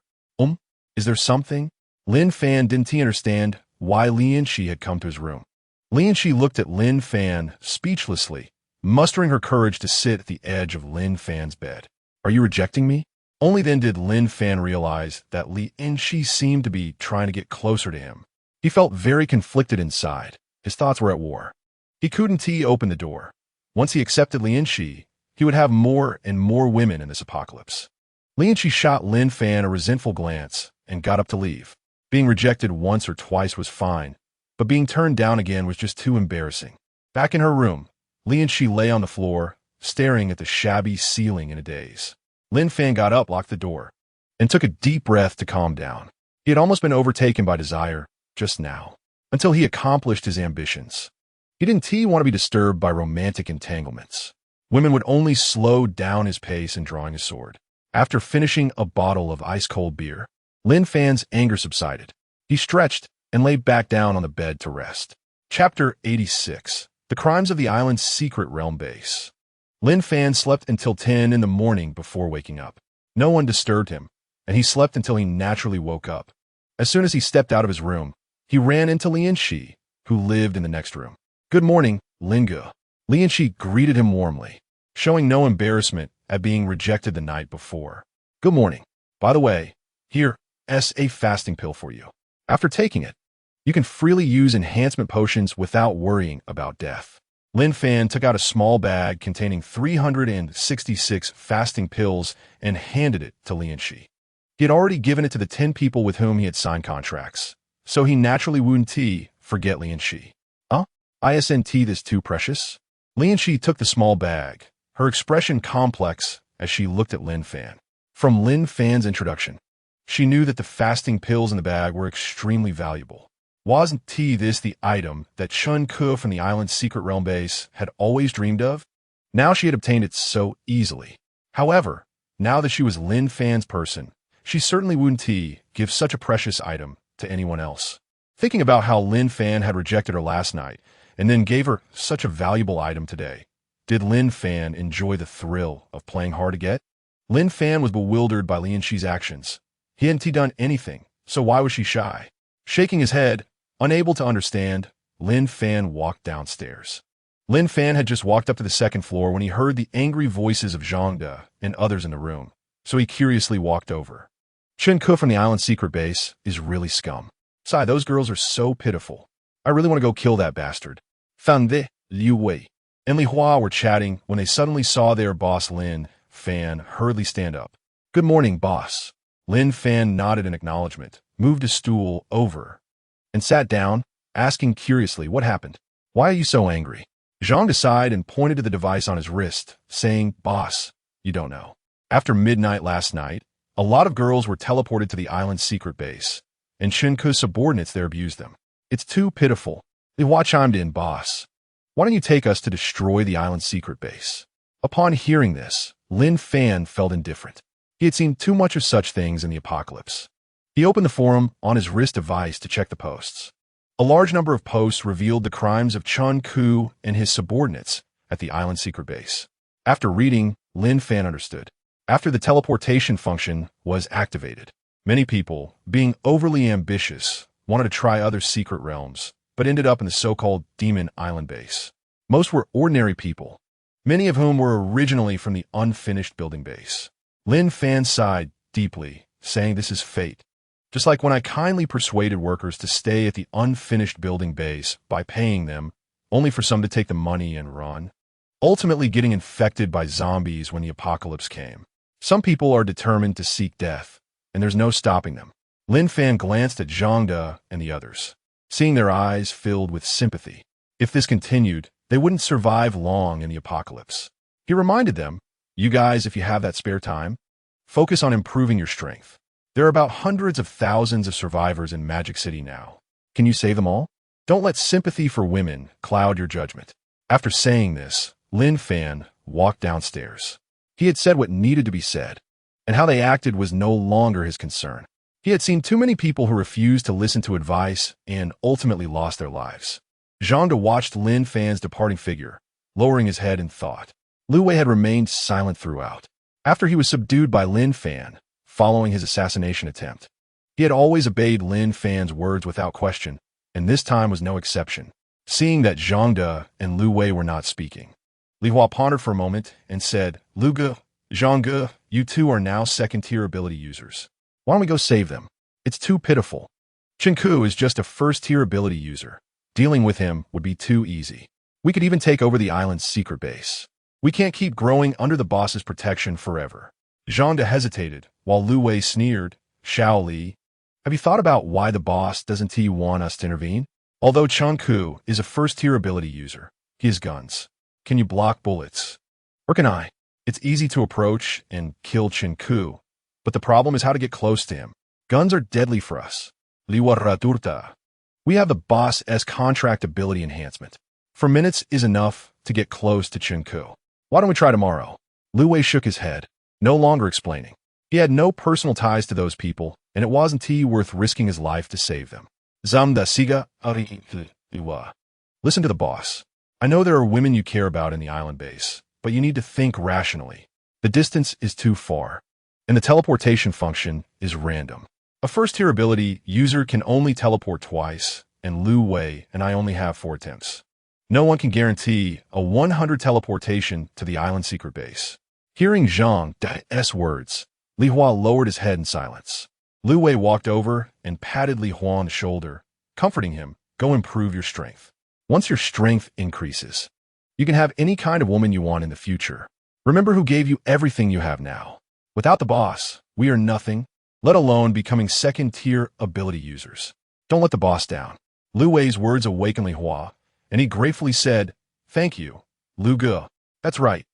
Is there something? Lin Fan didn't understand why Li Enxi had come to his room. Li Enxi looked at Lin Fan speechlessly, mustering her courage to sit at the edge of Lin Fan's bed. Are you rejecting me? Only then did Lin Fan realize that Li Enxi seemed to be trying to get closer to him. He felt very conflicted inside. His thoughts were at war. He couldn't open the door. Once he accepted Lin Shi, he would have more and more women in this apocalypse. Lin Shi shot Lin Fan a resentful glance and got up to leave. Being rejected once or twice was fine, but being turned down again was just too embarrassing. Back in her room, Lin Shi lay on the floor, staring at the shabby ceiling in a daze. Lin Fan got up, locked the door, and took a deep breath to calm down. He had almost been overtaken by desire just now, until he accomplished his ambitions. He didn't want to be disturbed by romantic entanglements. Women would only slow down his pace in drawing his sword. After finishing a bottle of ice-cold beer, Lin Fan's anger subsided. He stretched and lay back down on the bed to rest. Chapter 86. The Crimes of the Island's Secret Realm Base. Lin Fan slept until 10 in the morning before waking up. No one disturbed him, and he slept until he naturally woke up. As soon as he stepped out of his room, he ran into Lin Shi, who lived in the next room. "Good morning, Linge." Lin Shi greeted him warmly, showing no embarrassment at being rejected the night before. "Good morning. By the way, here's a fasting pill for you. After taking it, you can freely use enhancement potions without worrying about death." Lin Fan took out a small bag containing 366 fasting pills and handed it to Lin Shi. He had already given it to the 10 people with whom he had signed contracts, so he naturally wouldn't forget Lin Shi. Isn't this too precious? Lin Shi took the small bag, her expression complex as she looked at Lin Fan. From Lin Fan's introduction, she knew that the fasting pills in the bag were extremely valuable. Wasn't this the item that Chun Ke from the island's secret realm base had always dreamed of? Now she had obtained it so easily. However, now that she was Lin Fan's person, she certainly wouldn't give such a precious item to anyone else. Thinking about how Lin Fan had rejected her last night, and then gave her such a valuable item today, did Lin Fan enjoy the thrill of playing hard to get? Lin Fan was bewildered by Lin Shi's actions. He hadn't done anything, so why was she shy? Shaking his head, unable to understand, Lin Fan walked downstairs. Lin Fan had just walked up to the second floor when he heard the angry voices of Zhang De and others in the room, so he curiously walked over. Chun Ke from the island's secret base is really scum. Sigh, those girls are so pitiful. I really want to go kill that bastard. Fan De, Liu Wei, and Li Hua were chatting when they suddenly saw their boss Lin Fan hurriedly stand up. "Good morning, boss." Lin Fan nodded in acknowledgement, moved a stool over, and sat down, asking curiously, "What happened? Why are you so angry?" Zhang sighed and pointed to the device on his wrist, saying, "Boss, you don't know. After midnight last night, a lot of girls were teleported to the island's secret base, and Chun Ke's subordinates there abused them. It's too pitiful." Li Hua chimed in, "Boss, why don't you take us to destroy the island's secret base?" Upon hearing this, Lin Fan felt indifferent. He had seen too much of such things in the apocalypse. He opened the forum on his wrist device to check the posts. A large number of posts revealed the crimes of Chun Ke and his subordinates at the island's secret base. After reading, Lin Fan understood. After the teleportation function was activated, many people, being overly ambitious, wanted to try other secret realms, but ended up in the so-called Demon Island base. Most were ordinary people, many of whom were originally from the unfinished building base. Lin Fan sighed deeply, saying, "This is fate. Just like when I kindly persuaded workers to stay at the unfinished building base by paying them, only for some to take the money and run, ultimately getting infected by zombies when the apocalypse came. Some people are determined to seek death, and there's no stopping them." Lin Fan glanced at Zhang De and the others, seeing their eyes filled with sympathy. If this continued, they wouldn't survive long in the apocalypse. He reminded them, "You guys, if you have that spare time, focus on improving your strength. There are about hundreds of thousands of survivors in Magic City now. Can you save them all? Don't let sympathy for women cloud your judgment." After saying this, Lin Fan walked downstairs. He had said what needed to be said, and how they acted was no longer his concern. He had seen too many people who refused to listen to advice and ultimately lost their lives. Zhang De watched Lin Fan's departing figure, lowering his head in thought. Liu Wei had remained silent throughout. After he was subdued by Lin Fan, following his assassination attempt, he had always obeyed Lin Fan's words without question, and this time was no exception. Seeing that Zhang De and Liu Wei were not speaking, Li Hua pondered for a moment and said, "Liu Ge, Zhang Ge, you two are now second-tier ability users. Why don't we go save them? It's too pitiful. Chun Ke is just a first-tier ability user. Dealing with him would be too easy." We could even take over the island's secret base. We can't keep growing under the boss's protection forever. Zhang De hesitated, while Lu Wei sneered. Xiao Li, have you thought about why the boss doesn't want us to intervene? Although Chen Ku is a first-tier ability user, he has guns. Can you block bullets? Or can I? It's easy to approach and kill Chen Ku, but the problem is how to get close to him. Guns are deadly for us. Liwa Raturta. We have the boss's contract ability enhancement. For minutes is enough to get close to Chen Ku. Why don't we try tomorrow? Lu Wei shook his head, no longer explaining. He had no personal ties to those people, and it wasn't worth risking his life to save them. Zamda Siga Iwa. Listen to the boss. I know there are women you care about in the island base, but you need to think rationally. The distance is too far, and the teleportation function is random. A first-tier ability user can only teleport twice, and Lu Wei and I only have 4 attempts. No one can guarantee a 100 teleportation to the island secret base. Hearing Zhang De's words, Li Hua lowered his head in silence. Lu Wei walked over and patted Li Hua on the shoulder, comforting him. Go improve your strength. Once your strength increases, you can have any kind of woman you want in the future. Remember who gave you everything you have now. Without the boss, we are nothing, let alone becoming second-tier ability users. Don't let the boss down. Lu Wei's words awakened Li Hua, and he gratefully said, Thank you, Lu Ge. That's right.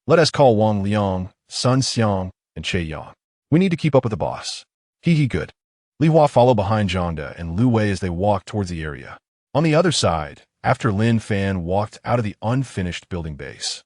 Let us call Wang Liang, Sun Xiang, and Che Yang. We need to keep up with the boss. He good. Li Hua followed behind Zhang De and Lu Wei as they walked towards the area. On the other side, after Lin Fan walked out of the unfinished building base,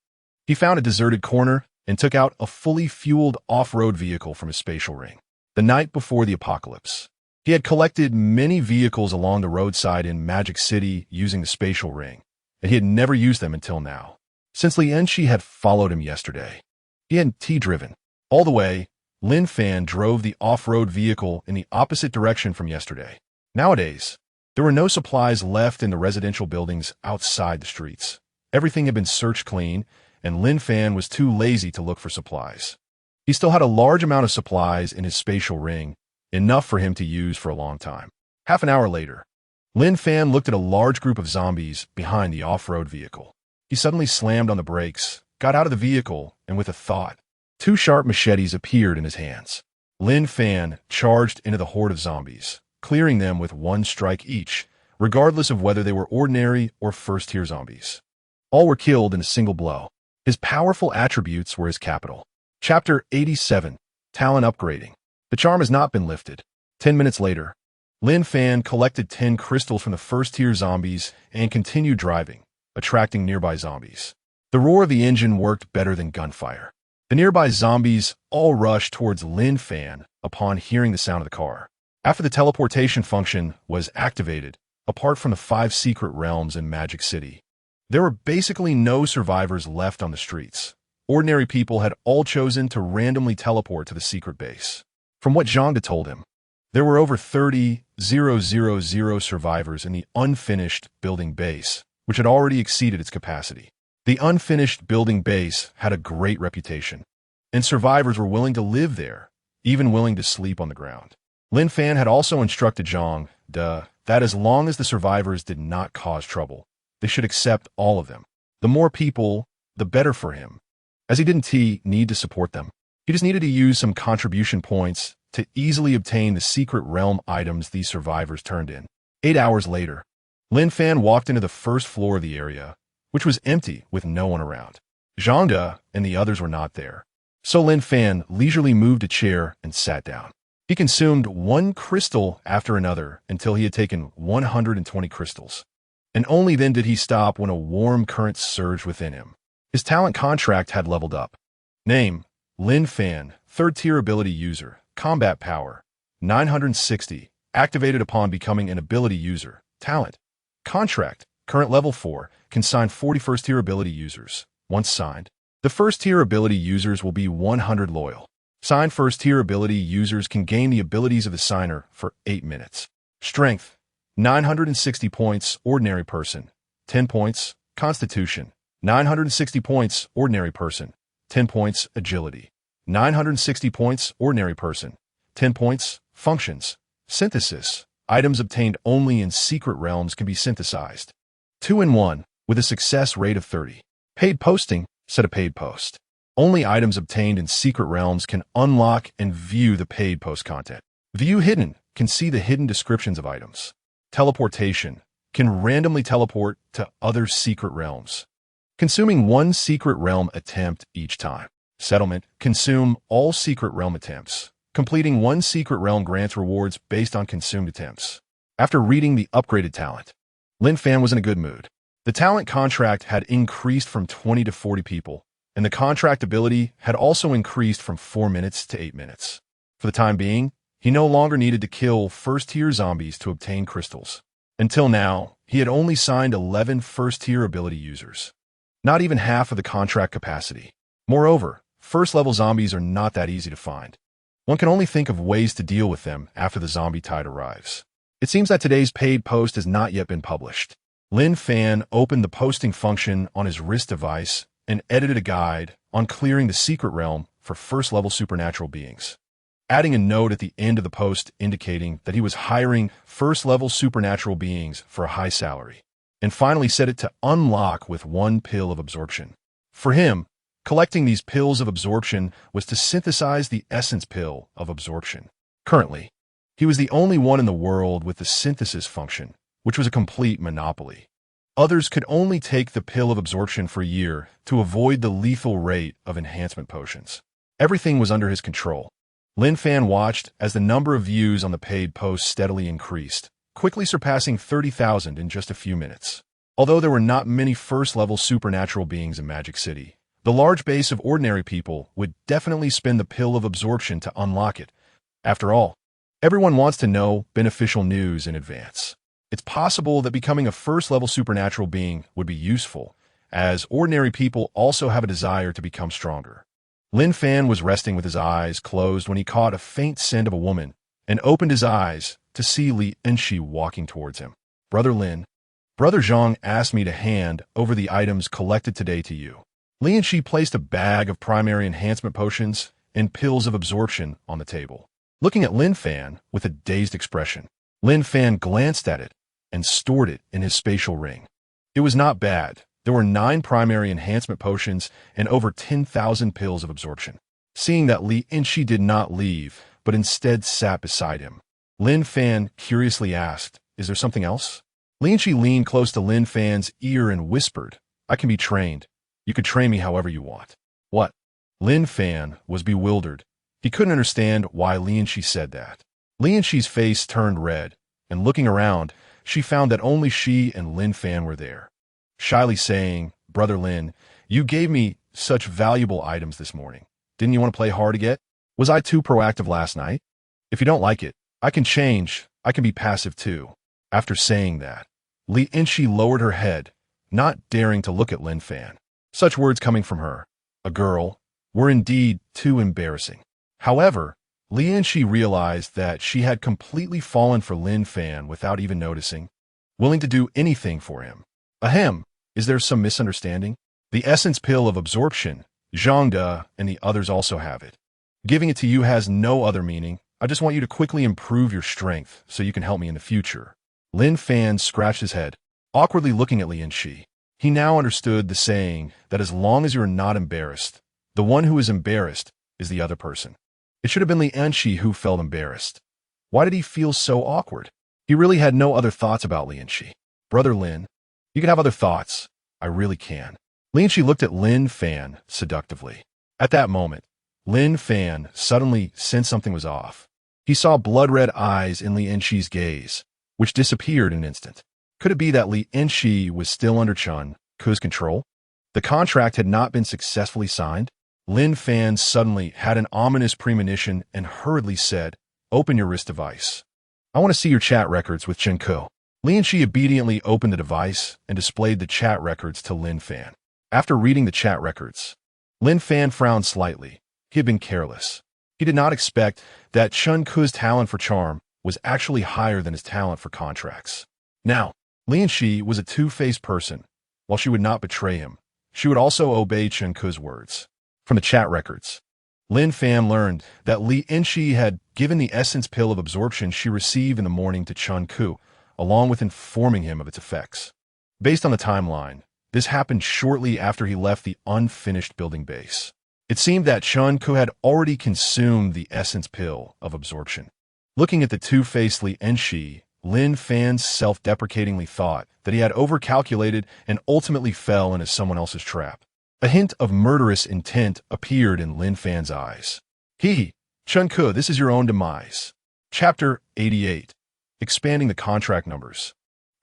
he found a deserted corner and took out a fully fueled off-road vehicle from his spatial ring. The night before the apocalypse, he had collected many vehicles along the roadside in Magic City using the spatial ring, and he had never used them until now. Since Li Enshi had followed him yesterday, he had driven all the way. Lin Fan drove the off-road vehicle in the opposite direction from yesterday. Nowadays, there were no supplies left in the residential buildings outside the streets. Everything had been searched clean, and Lin Fan was too lazy to look for supplies. He still had a large amount of supplies in his spatial ring, enough for him to use for a long time. Half an hour later, Lin Fan looked at a large group of zombies behind the off-road vehicle. He suddenly slammed on the brakes, got out of the vehicle, and with a thought, 2 sharp machetes appeared in his hands. Lin Fan charged into the horde of zombies, clearing them with 1 strike each, regardless of whether they were ordinary or first-tier zombies. All were killed in a single blow. His powerful attributes were his capital. Chapter 87, Talent Upgrading. The charm has not been lifted. 10 minutes later, Lin Fan collected 10 crystals from the first-tier zombies and continued driving, attracting nearby zombies. The roar of the engine worked better than gunfire. The nearby zombies all rushed towards Lin Fan upon hearing the sound of the car. After the teleportation function was activated, apart from the 5 secret realms in Magic City, there were basically no survivors left on the streets. Ordinary people had all chosen to randomly teleport to the secret base. From what Zhang De told him, there were over 30,000 survivors in the unfinished building base, which had already exceeded its capacity. The unfinished building base had a great reputation, and survivors were willing to live there, even willing to sleep on the ground. Lin Fan had also instructed Zhang De that as long as the survivors did not cause trouble, they should accept all of them. The more people, the better for him, as he didn't need to support them. He just needed to use some contribution points to easily obtain the secret realm items these survivors turned in. 8 hours later, Lin Fan walked into the first floor of the area, which was empty with no one around. Zhang De and the others were not there, so Lin Fan leisurely moved a chair and sat down. He consumed 1 crystal after another until he had taken 120 crystals, and only then did he stop when a warm current surged within him. His talent contract had leveled up. Name, Lin Fan, 3rd-tier ability user, combat power, 960, activated upon becoming an ability user. Talent, contract, current level 4, can sign 41st-tier ability users. Once signed, the 1st-tier ability users will be 100 loyal. Signed 1st-tier ability users can gain the abilities of the signer for 8 minutes. Strength, 960 points, ordinary person, 10 points, constitution, 960 points, ordinary person, 10 points, agility, 960 points, ordinary person, 10 points, functions, synthesis, items obtained only in secret realms can be synthesized. 2-in-1, with a success rate of 30. Paid posting set a paid post. Only items obtained in secret realms can unlock and view the paid post content. View hidden can see the hidden descriptions of items. Teleportation can randomly teleport to other secret realms, consuming one secret realm attempt each time. Settlement, consume all secret realm attempts. Completing one secret realm grants rewards based on consumed attempts. After reading the upgraded talent, Lin Fan was in a good mood. The talent contract had increased from 20 to 40 people, and the contract ability had also increased from 4 minutes to 8 minutes. For the time being, he no longer needed to kill first-tier zombies to obtain crystals. Until now, he had only signed 11 first-tier ability users, not even half of the contract capacity. Moreover, first-level zombies are not that easy to find. One can only think of ways to deal with them after the zombie tide arrives. It seems that today's paid post has not yet been published. Lin Fan opened the posting function on his wrist device and edited a guide on clearing the secret realm for first-level supernatural beings, adding a note at the end of the post indicating that he was hiring first-level supernatural beings for a high salary, and finally set it to unlock with 1 pill of absorption. For him, collecting these pills of absorption was to synthesize the essence pill of absorption. Currently, he was the only one in the world with the synthesis function, which was a complete monopoly. Others could only take the pill of absorption for a year to avoid the lethal rate of enhancement potions. Everything was under his control. Lin Fan watched as the number of views on the paid post steadily increased, quickly surpassing 30,000 in just a few minutes. Although there were not many first-level supernatural beings in Magic City, the large base of ordinary people would definitely spend the pill of absorption to unlock it. After all, everyone wants to know beneficial news in advance. It's possible that becoming a first-level supernatural being would be useful, as ordinary people also have a desire to become stronger. Lin Fan was resting with his eyes closed when he caught a faint scent of a woman and opened his eyes to see Li Enshi walking towards him. "Brother Lin, Brother Zhang asked me to hand over the items collected today to you." Li Enshi placed a bag of primary enhancement potions and pills of absorption on the table. Looking at Lin Fan with a dazed expression, Lin Fan glanced at it and stored it in his spatial ring. It was not bad. There were 9 primary enhancement potions and over 10,000 pills of absorption. Seeing that Li Enshi did not leave, but instead sat beside him, Lin Fan curiously asked, "Is there something else?" Li Enshi leaned close to Lin Fan's ear and whispered, "I can be trained. You could train me however you want." "What?" Lin Fan was bewildered. He couldn't understand why Li Enshi said that. Li Enshi's face turned red, and looking around, she found that only she and Lin Fan were there. Shyly saying, "Brother Lin, you gave me such valuable items this morning. Didn't you want to play hard again? Was I too proactive last night? If you don't like it, I can change. I can be passive too." After saying that, Li Enshi lowered her head, not daring to look at Lin Fan. Such words coming from her, a girl, were indeed too embarrassing. However, Li Enshi realized that she had completely fallen for Lin Fan without even noticing, willing to do anything for him. Ahem, is there some misunderstanding? The essence pill of absorption, Zhang De and the others also have it. Giving it to you has no other meaning. I just want you to quickly improve your strength so you can help me in the future. Lin Fan scratched his head, awkwardly looking at Li Enshi. He now understood the saying that as long as you're not embarrassed, the one who is embarrassed is the other person. It should have been Li Enshi who felt embarrassed. Why did he feel so awkward? He really had no other thoughts about Li Enshi. "Brother Lin, you can have other thoughts. I really can." Li Enshi looked at Lin Fan seductively. At that moment, Lin Fan suddenly sensed something was off. He saw blood-red eyes in Li Enshi's gaze, which disappeared in an instant. Could it be that Li Enshi was still under Chun Ku's control? The contract had not been successfully signed. Lin Fan suddenly had an ominous premonition and hurriedly said, "Open your wrist device. I want to see your chat records with Chun Ku." Li Enshi obediently opened the device and displayed the chat records to Lin Fan. After reading the chat records, Lin Fan frowned slightly. He had been careless. He did not expect that Chun Ku's talent for charm was actually higher than his talent for contracts. Now, Li Enshi was a two-faced person. While she would not betray him, she would also obey Chun Ku's words. From the chat records, Lin Fan learned that Li Enshi had given the essence pill of absorption she received in the morning to Chun Ku, along with informing him of its effects. Based on the timeline, This happened shortly after he left the unfinished building base. It seemed that Chun Ku had already consumed the essence pill of absorption. Looking at the two-faced Li and Shi, Lin Fan self-deprecatingly thought that he had overcalculated and ultimately fell into someone else's trap. A hint of murderous intent appeared in Lin Fan's eyes. Chun Ku, this is your own demise. Chapter 88. Expanding the contract numbers.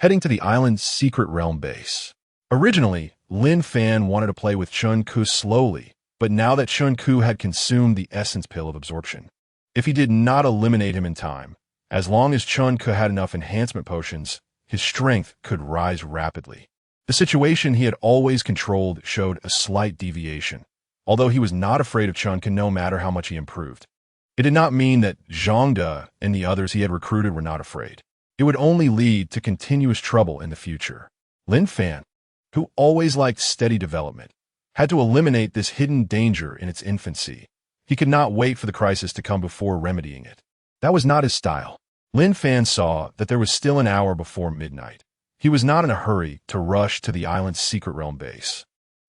Heading to the island's secret realm base. Originally, Lin Fan wanted to play with Chun Ku slowly, but now that Chun Ku had consumed the essence pill of absorption, if he did not eliminate him in time, as long as Chun Ku had enough enhancement potions, his strength could rise rapidly. The situation he had always controlled showed a slight deviation, although he was not afraid of Chun Ku no matter how much he improved. It did not mean that Zhang De and the others he had recruited were not afraid. It would only lead to continuous trouble in the future. Lin Fan, who always liked steady development, had to eliminate this hidden danger in its infancy. He could not wait for the crisis to come before remedying it. That was not his style. Lin Fan saw that there was still an hour before midnight. He was not in a hurry to rush to the island's secret realm base.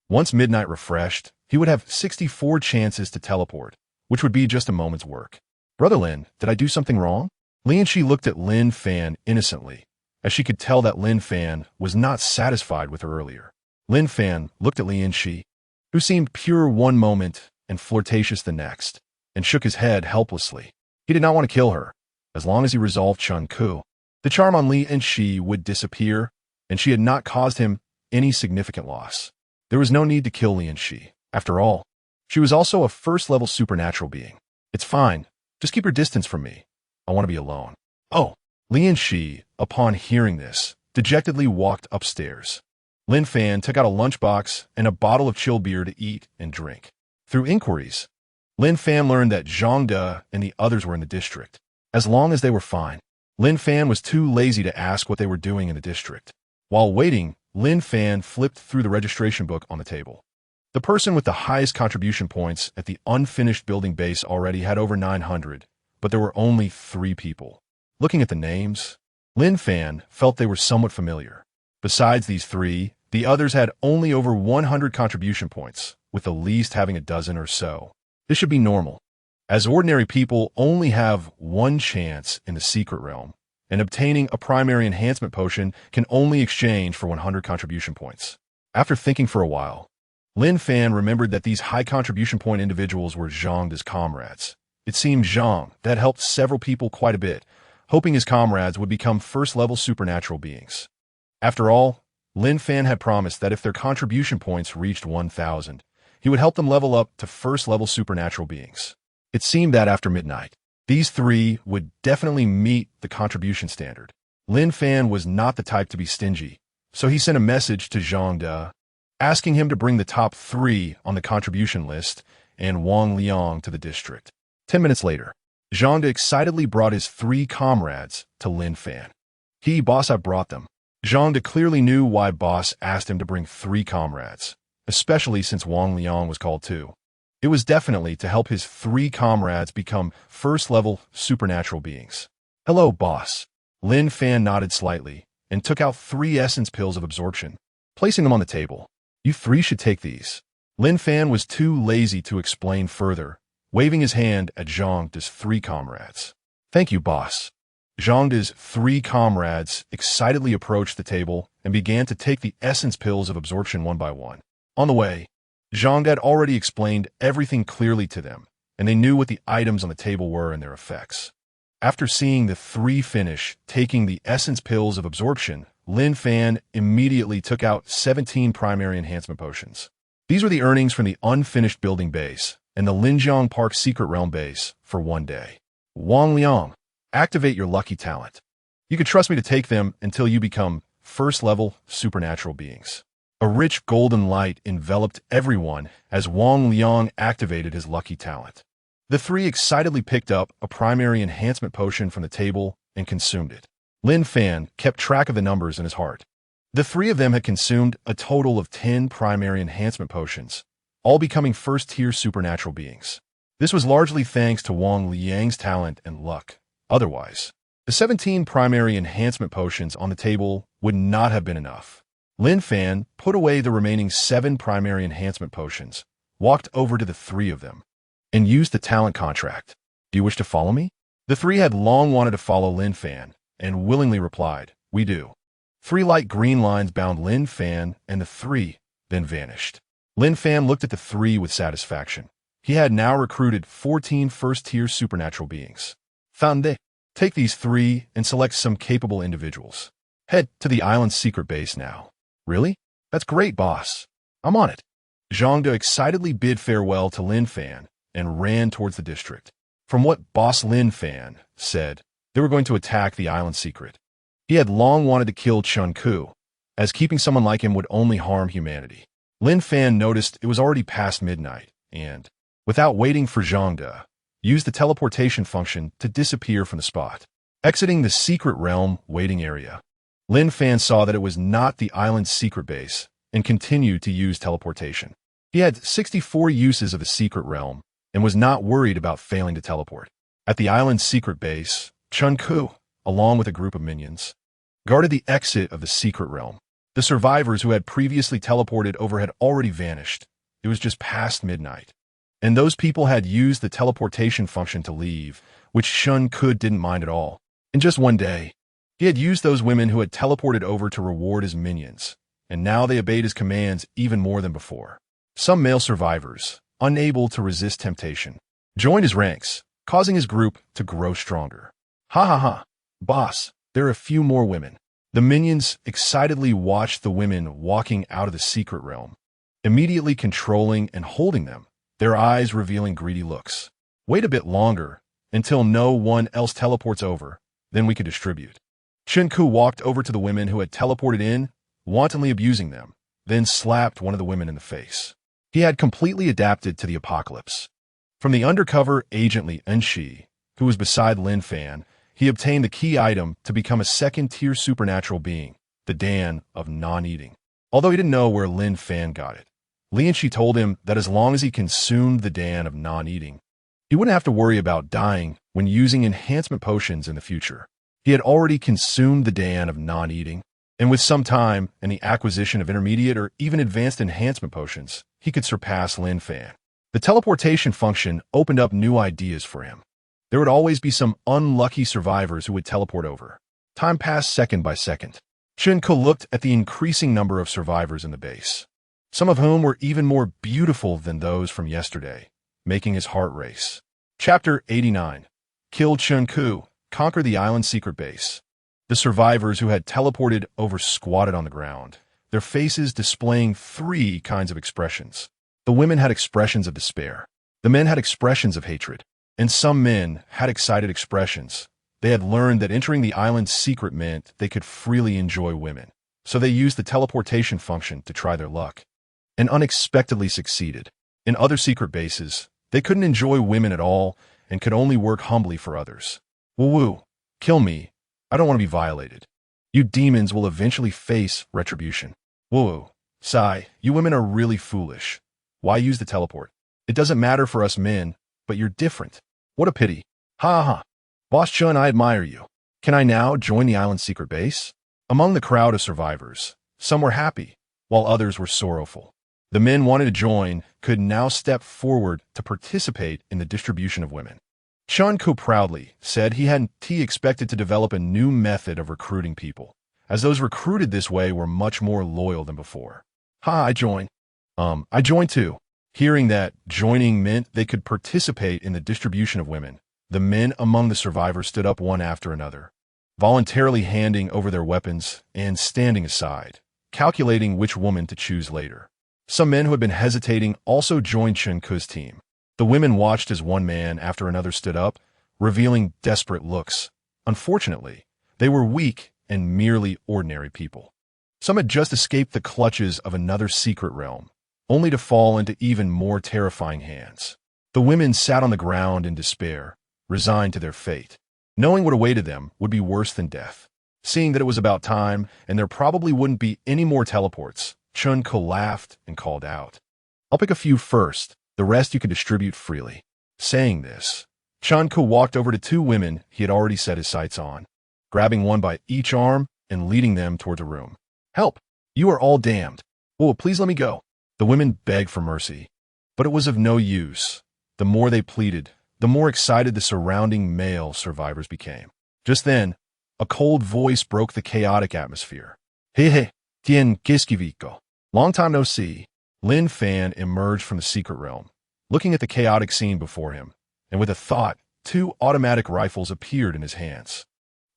Once midnight refreshed, he would have 64 chances to teleport, which would be just a moment's work. Brother Lin, did I do something wrong? Li and Shi looked at Lin Fan innocently, as she could tell that Lin Fan was not satisfied with her earlier. Lin Fan looked at Li and Shi, who seemed pure one moment and flirtatious the next, and shook his head helplessly. He did not want to kill her, as long as he resolved Chun Ku. The charm on Li and Shi would disappear, and she had not caused him any significant loss. There was no need to kill Li and Shi. After all, she was also a first-level supernatural being. It's fine. Just keep your distance from me. I want to be alone. Oh, Li and Shi, upon hearing this, dejectedly walked upstairs. Lin Fan took out a lunchbox and a bottle of chill beer to eat and drink. Through inquiries, Lin Fan learned that Zhang De and the others were in the district. As long as they were fine, Lin Fan was too lazy to ask what they were doing in the district. While waiting, Lin Fan flipped through the registration book on the table. The person with the highest contribution points at the unfinished building base already had over 900, but there were only 3 people. Looking at the names, Lin Fan felt they were somewhat familiar. Besides these 3, the others had only over 100 contribution points, with the least having a dozen or so. This should be normal, as ordinary people only have one chance in the secret realm, and obtaining a primary enhancement potion can only exchange for 100 contribution points. After thinking for a while, Lin Fan remembered that these high contribution point individuals were Zhang De's comrades. It seemed Zhang that helped several people quite a bit, hoping his comrades would become first-level supernatural beings. After all, Lin Fan had promised that if their contribution points reached 1,000, he would help them level up to first-level supernatural beings. It seemed that after midnight, these 3 would definitely meet the contribution standard. Lin Fan was not the type to be stingy, so he sent a message to Zhang De, asking him to bring the top 3 on the contribution list and Wang Liang to the district. 10 minutes later, Zhang De excitedly brought his 3 comrades to Lin Fan. Boss, I brought them. Zhang De clearly knew why Boss asked him to bring 3 comrades, especially since Wang Liang was called too. It was definitely to help his 3 comrades become first-level supernatural beings. Hello, Boss. Lin Fan nodded slightly and took out 3 essence pills of absorption, placing them on the table. You 3 should take these. Lin Fan was too lazy to explain further, waving his hand at Zhang De's 3 comrades. Thank you, Boss. Zhang De's 3 comrades excitedly approached the table and began to take the essence pills of absorption one by one. On the way, Zhang De had already explained everything clearly to them, and they knew what the items on the table were and their effects. After seeing the 3 finish taking the essence pills of absorption, Lin Fan immediately took out 17 primary enhancement potions. These were the earnings from the unfinished building base and the Linjiang Park secret realm base for one day. Wang Liang, activate your lucky talent. You can trust me to take them until you become first-level supernatural beings. A rich golden light enveloped everyone as Wang Liang activated his lucky talent. The 3 excitedly picked up a primary enhancement potion from the table and consumed it. Lin Fan kept track of the numbers in his heart. The 3 of them had consumed a total of 10 primary enhancement potions, all becoming first-tier supernatural beings. This was largely thanks to Wang Liang's talent and luck. Otherwise, the 17 primary enhancement potions on the table would not have been enough. Lin Fan put away the remaining 7 primary enhancement potions, walked over to the 3 of them, and used the talent contract. Do you wish to follow me? The 3 had long wanted to follow Lin Fan, and willingly replied, we do. 3 light green lines bound Lin Fan and the 3, then vanished. Lin Fan looked at the 3 with satisfaction. He had now recruited 14 first-tier supernatural beings. Found. Take these 3 and select some capable individuals. Head to the island's secret base now. Really? That's great, boss. I'm on it. Zhangde excitedly bid farewell to Lin Fan and ran towards the district. From what Boss Lin Fan said, they were going to attack the island's secret. He had long wanted to kill Chun Ku, as keeping someone like him would only harm humanity. Lin Fan noticed it was already past midnight and, without waiting for Zhangde, used the teleportation function to disappear from the spot. Exiting the secret realm waiting area, Lin Fan saw that it was not the island's secret base and continued to use teleportation. He had 64 uses of the secret realm and was not worried about failing to teleport. At the island's secret base, Chun Ku, along with a group of minions, guarded the exit of the secret realm. The survivors who had previously teleported over had already vanished. It was just past midnight. And those people had used the teleportation function to leave, which Chun Ku didn't mind at all. In just one day, he had used those women who had teleported over to reward his minions, and now they obeyed his commands even more than before. Some male survivors, unable to resist temptation, joined his ranks, causing his group to grow stronger. Ha ha ha, boss, there are a few more women. The minions excitedly watched the women walking out of the secret realm, immediately controlling and holding them, their eyes revealing greedy looks. Wait a bit longer, until no one else teleports over, then we could distribute. Chun Ku walked over to the women who had teleported in, wantonly abusing them, then slapped one of the women in the face. He had completely adapted to the apocalypse. From the undercover agent Li Enshi, who was beside Lin Fan, he obtained the key item to become a second-tier supernatural being, the Dan of non-eating. Although he didn't know where Lin Fan got it, Li Enshi told him that as long as he consumed the Dan of non-eating, he wouldn't have to worry about dying when using enhancement potions in the future. He had already consumed the Dan of non-eating, and with some time and the acquisition of intermediate or even advanced enhancement potions, he could surpass Lin Fan. The teleportation function opened up new ideas for him. There would always be some unlucky survivors who would teleport over. Time passed second by second. Chun Ku looked at the increasing number of survivors in the base, some of whom were even more beautiful than those from yesterday, making his heart race. Chapter 89. Kill Chun Ku, conquer the island's secret base. The survivors who had teleported over squatted on the ground, their faces displaying 3 kinds of expressions. The women had expressions of despair. The men had expressions of hatred. And some men had excited expressions. They had learned that entering the island's secret meant they could freely enjoy women. So they used the teleportation function to try their luck, and unexpectedly succeeded. In other secret bases, they couldn't enjoy women at all and could only work humbly for others. Woo-woo, kill me. I don't want to be violated. You demons will eventually face retribution. Woo-woo, sigh, you women are really foolish. Why use the teleport? It doesn't matter for us men, but you're different. What a pity. Ha ha. Boss Chun, I admire you. Can I now join the island's secret base? Among the crowd of survivors, some were happy, while others were sorrowful. The men wanted to join could now step forward to participate in the distribution of women. Chun Ku proudly said he hadn't expected to develop a new method of recruiting people, as those recruited this way were much more loyal than before. Ha, I join. I joined too. Hearing that joining meant they could participate in the distribution of women, the men among the survivors stood up one after another, voluntarily handing over their weapons and standing aside, calculating which woman to choose later. Some men who had been hesitating also joined Chun Ku's team. The women watched as one man after another stood up, revealing desperate looks. Unfortunately, they were weak and merely ordinary people. Some had just escaped the clutches of another secret realm, only to fall into even more terrifying hands. The women sat on the ground in despair, resigned to their fate, knowing what awaited them would be worse than death. Seeing that it was about time, and there probably wouldn't be any more teleports, Chun Ku laughed and called out, I'll pick a few first, the rest you can distribute freely. Saying this, Chun Ku walked over to 2 women he had already set his sights on, grabbing one by each arm and leading them towards a room. Help! You are all damned. Oh, please let me go. The women begged for mercy, but it was of no use. The more they pleaded, the more excited the surrounding male survivors became. Just then, a cold voice broke the chaotic atmosphere. Hey, tien kiskiviko. Long time no see. Lin Fan emerged from the secret realm, looking at the chaotic scene before him, and with a thought, 2 automatic rifles appeared in his hands.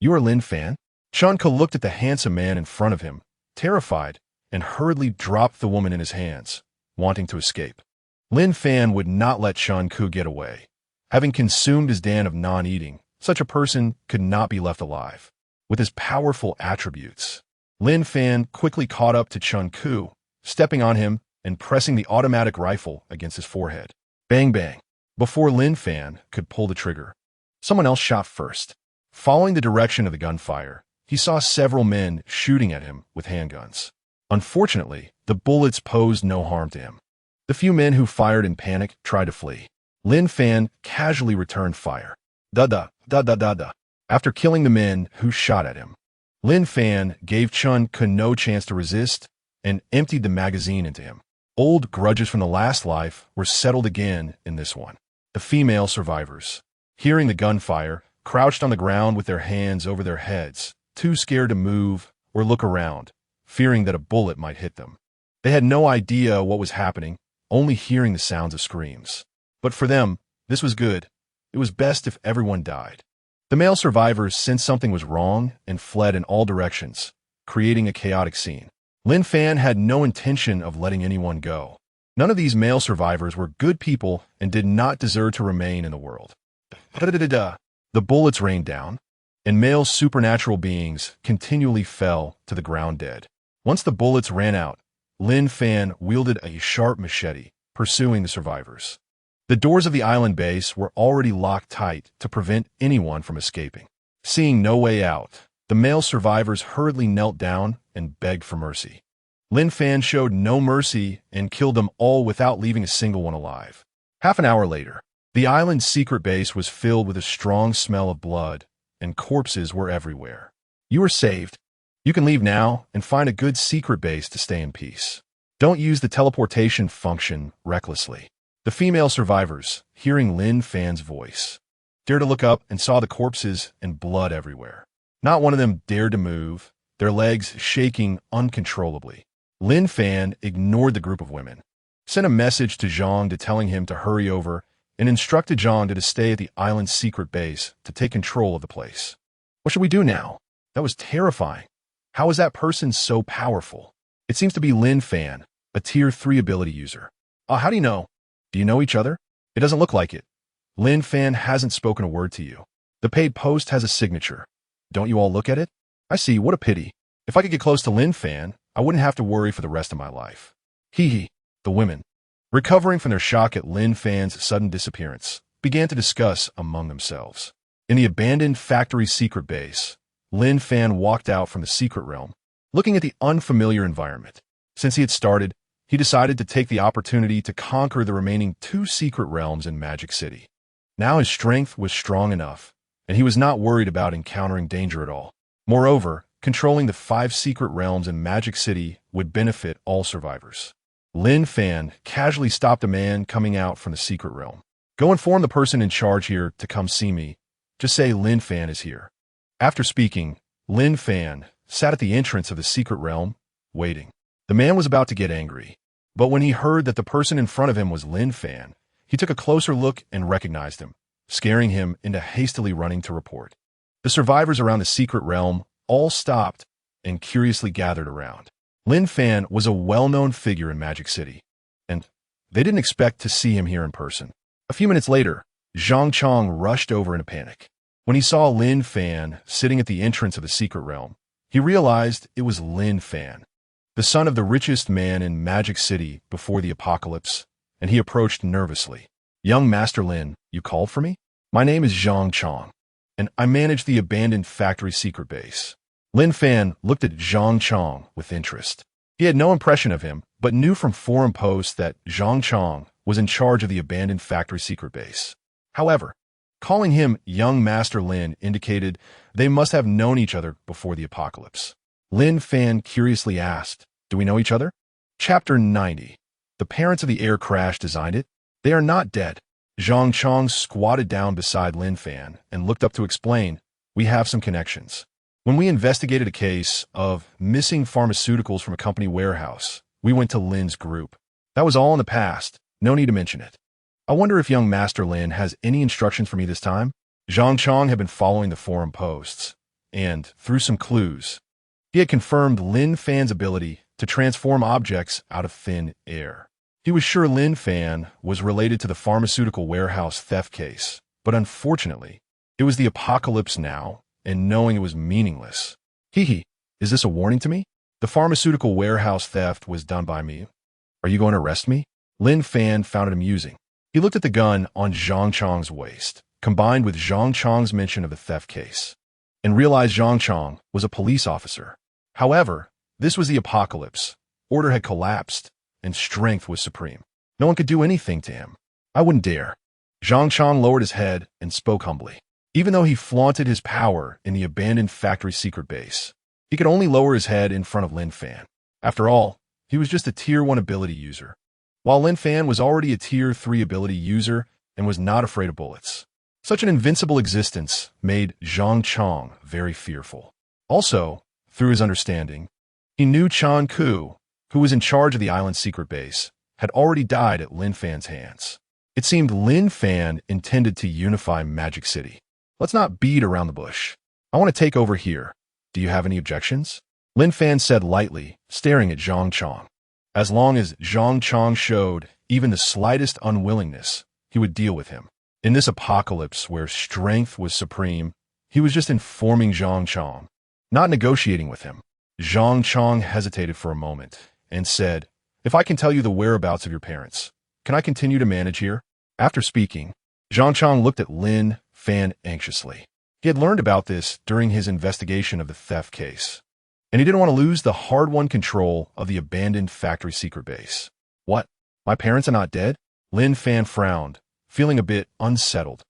You are Lin Fan? Chun-Ka looked at the handsome man in front of him, terrified, and hurriedly dropped the woman in his hands, wanting to escape. Lin Fan would not let Chun-Ka get away. Having consumed his dan of non-eating, such a person could not be left alive. With his powerful attributes, Lin Fan quickly caught up to Chun-Ka, stepping on him and pressing the automatic rifle against his forehead. Bang bang. Before Lin Fan could pull the trigger, someone else shot first. Following the direction of the gunfire, he saw several men shooting at him with handguns. Unfortunately, the bullets posed no harm to him. The few men who fired in panic tried to flee. Lin Fan casually returned fire. Da-da. After killing the men who shot at him, Lin Fan gave Chun-Ka no chance to resist and emptied the magazine into him. Old grudges from the last life were settled again in this one. The female survivors, hearing the gunfire, crouched on the ground with their hands over their heads, too scared to move or look around, fearing that a bullet might hit them. They had no idea what was happening, only hearing the sounds of screams. But for them, this was good. It was best if everyone died. The male survivors sensed something was wrong and fled in all directions, creating a chaotic scene. Lin Fan had no intention of letting anyone go. None of these male survivors were good people and did not deserve to remain in the world. The bullets rained down, and male supernatural beings continually fell to the ground dead. Once the bullets ran out, Lin Fan wielded a sharp machete, pursuing the survivors. The doors of the island base were already locked tight to prevent anyone from escaping. Seeing no way out, the male survivors hurriedly knelt down and begged for mercy. Lin Fan showed no mercy and killed them all without leaving a single one alive. Half an hour later, the island's secret base was filled with a strong smell of blood, and corpses were everywhere. You are saved. You can leave now and find a good secret base to stay in peace. Don't use the teleportation function recklessly. The female survivors, hearing Lin Fan's voice, dared to look up and saw the corpses and blood everywhere. Not one of them dared to move, their legs shaking uncontrollably. Lin Fan ignored the group of women, sent a message to Zhang telling him to hurry over, and instructed Zhang to stay at the island's secret base to take control of the place. What should we do now? That was terrifying. How is that person so powerful? It seems to be Lin Fan, a Tier 3 ability user. How do you know? Do you know each other? It doesn't look like it. Lin Fan hasn't spoken a word to you. The paid post has a signature. Don't you all look at it? I see, what a pity. If I could get close to Lin Fan, I wouldn't have to worry for the rest of my life. Hee. The women, recovering from their shock at Lin Fan's sudden disappearance, began to discuss among themselves. In the abandoned factory secret base, Lin Fan walked out from the secret realm, looking at the unfamiliar environment. Since he had started, he decided to take the opportunity to conquer the remaining 2 secret realms in Magic City. Now his strength was strong enough, and he was not worried about encountering danger at all. Moreover, controlling the 5 secret realms in Magic City would benefit all survivors. Lin Fan casually stopped a man coming out from the secret realm. Go inform the person in charge here to come see me. Just say Lin Fan is here. After speaking, Lin Fan sat at the entrance of the secret realm, waiting. The man was about to get angry, but when he heard that the person in front of him was Lin Fan, he took a closer look and recognized him, scaring him into hastily running to report. The survivors around the secret realm all stopped and curiously gathered around. Lin Fan was a well-known figure in Magic City, and they didn't expect to see him here in person. A few minutes later, Zhang Chong rushed over in a panic. When he saw Lin Fan sitting at the entrance of the secret realm, he realized it was Lin Fan, the son of the richest man in Magic City before the apocalypse, and he approached nervously. Young Master Lin, you called for me? My name is Zhang Chong, and I manage the abandoned factory secret base. Lin Fan looked at Zhang Chong with interest. He had no impression of him, but knew from forum posts that Zhang Chong was in charge of the abandoned factory secret base. However, calling him Young Master Lin indicated they must have known each other before the apocalypse. Lin Fan curiously asked, Do we know each other? Chapter 90. The parents of the air crash designed it? They are not dead. Zhang Chong squatted down beside Lin Fan and looked up to explain, we have some connections. When we investigated a case of missing pharmaceuticals from a company warehouse, we went to Lin's group. That was all in the past. No need to mention it. I wonder if young Master Lin has any instructions for me this time? Zhang Chong had been following the forum posts, and through some clues, he had confirmed Lin Fan's ability to transform objects out of thin air. He was sure Lin Fan was related to the pharmaceutical warehouse theft case, but unfortunately, it was the apocalypse now, and knowing it was meaningless. Hee, is this a warning to me? The pharmaceutical warehouse theft was done by me. Are you going to arrest me? Lin Fan found it amusing. He looked at the gun on Zhang Chong's waist, combined with Zhang Chong's mention of the theft case, and realized Zhang Chong was a police officer. However, this was the apocalypse. Order had collapsed, and strength was supreme. No one could do anything to him. I wouldn't dare. Zhang Chong lowered his head and spoke humbly. Even though he flaunted his power in the abandoned factory secret base, he could only lower his head in front of Lin Fan. After all, he was just a Tier 1 ability user, while Lin Fan was already a Tier 3 ability user and was not afraid of bullets. Such an invincible existence made Zhang Chong very fearful. Also, through his understanding, he knew Chan Ku, who was in charge of the island's secret base, had already died at Lin Fan's hands. It seemed Lin Fan intended to unify Magic City. Let's not beat around the bush. I want to take over here. Do you have any objections? Lin Fan said lightly, staring at Zhang Chong. As long as Zhang Chong showed even the slightest unwillingness, he would deal with him. In this apocalypse where strength was supreme, he was just informing Zhang Chong, not negotiating with him. Zhang Chong hesitated for a moment and said, if I can tell you the whereabouts of your parents, can I continue to manage here? After speaking, Zhang Chong looked at Lin Fan anxiously. He had learned about this during his investigation of the theft case, and he didn't want to lose the hard-won control of the abandoned factory secret base. What? My parents are not dead? Lin Fan frowned, feeling a bit unsettled.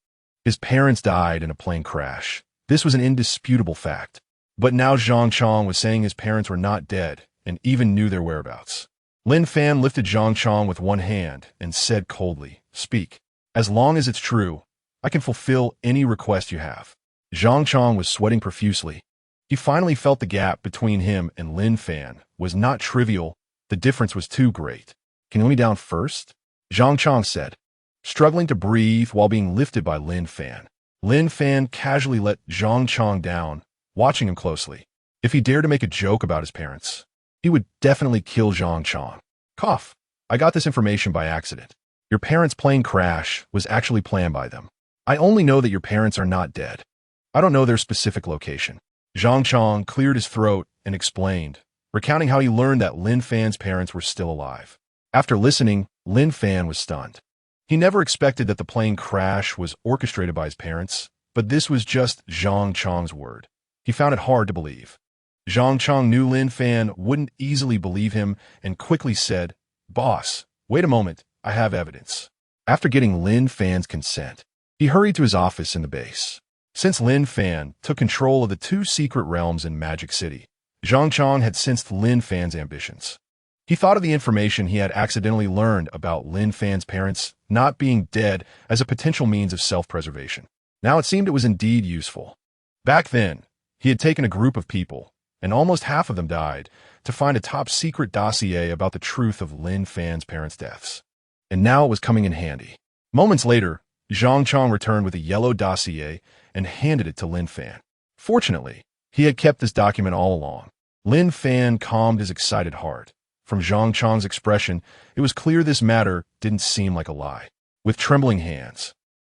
His parents died in a plane crash. This was an indisputable fact. But now Zhang Chong was saying his parents were not dead and even knew their whereabouts. Lin Fan lifted Zhang Chong with one hand and said coldly, speak. As long as it's true, I can fulfill any request you have. Zhang Chong was sweating profusely. He finally felt the gap between him and Lin Fan was not trivial. The difference was too great. Can you let me down first? Zhang Chong said, struggling to breathe while being lifted by Lin Fan. Lin Fan casually let Zhang Chong down, watching him closely. If he dared to make a joke about his parents, he would definitely kill Zhang Chong. Cough. I got this information by accident. Your parents' plane crash was actually planned by them. I only know that your parents are not dead. I don't know their specific location. Zhang Chong cleared his throat and explained, recounting how he learned that Lin Fan's parents were still alive. After listening, Lin Fan was stunned. He never expected that the plane crash was orchestrated by his parents, but this was just Zhang Chong's word. He found it hard to believe. Zhang Chong knew Lin Fan wouldn't easily believe him and quickly said, boss, wait a moment, I have evidence. After getting Lin Fan's consent, he hurried to his office in the base. Since Lin Fan took control of the two secret realms in Magic City, Zhang Chong had sensed Lin Fan's ambitions. He thought of the information he had accidentally learned about Lin Fan's parents not being dead as a potential means of self-preservation. Now it seemed it was indeed useful. Back then, he had taken a group of people, and almost half of them died, to find a top-secret dossier about the truth of Lin Fan's parents' deaths. And now it was coming in handy. Moments later, Zhang Chong returned with a yellow dossier and handed it to Lin Fan. Fortunately, he had kept this document all along. Lin Fan calmed his excited heart. From Zhang Chong's expression, it was clear this matter didn't seem like a lie. With trembling hands,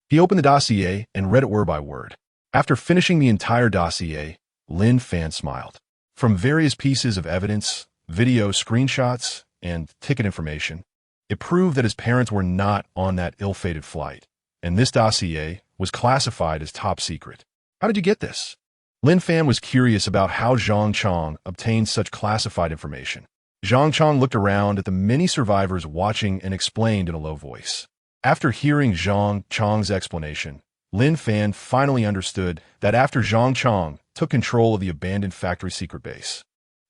he opened the dossier and read it word by word. After finishing the entire dossier, Lin Fan smiled. From various pieces of evidence, video screenshots, and ticket information, it proved that his parents were not on that ill-fated flight, and this dossier was classified as top secret. How did you get this? Lin Fan was curious about how Zhang Chong obtained such classified information. Zhang Chong looked around at the many survivors watching and explained in a low voice. After hearing Zhang Chong's explanation, Lin Fan finally understood that after Zhang Chong took control of the abandoned factory secret base,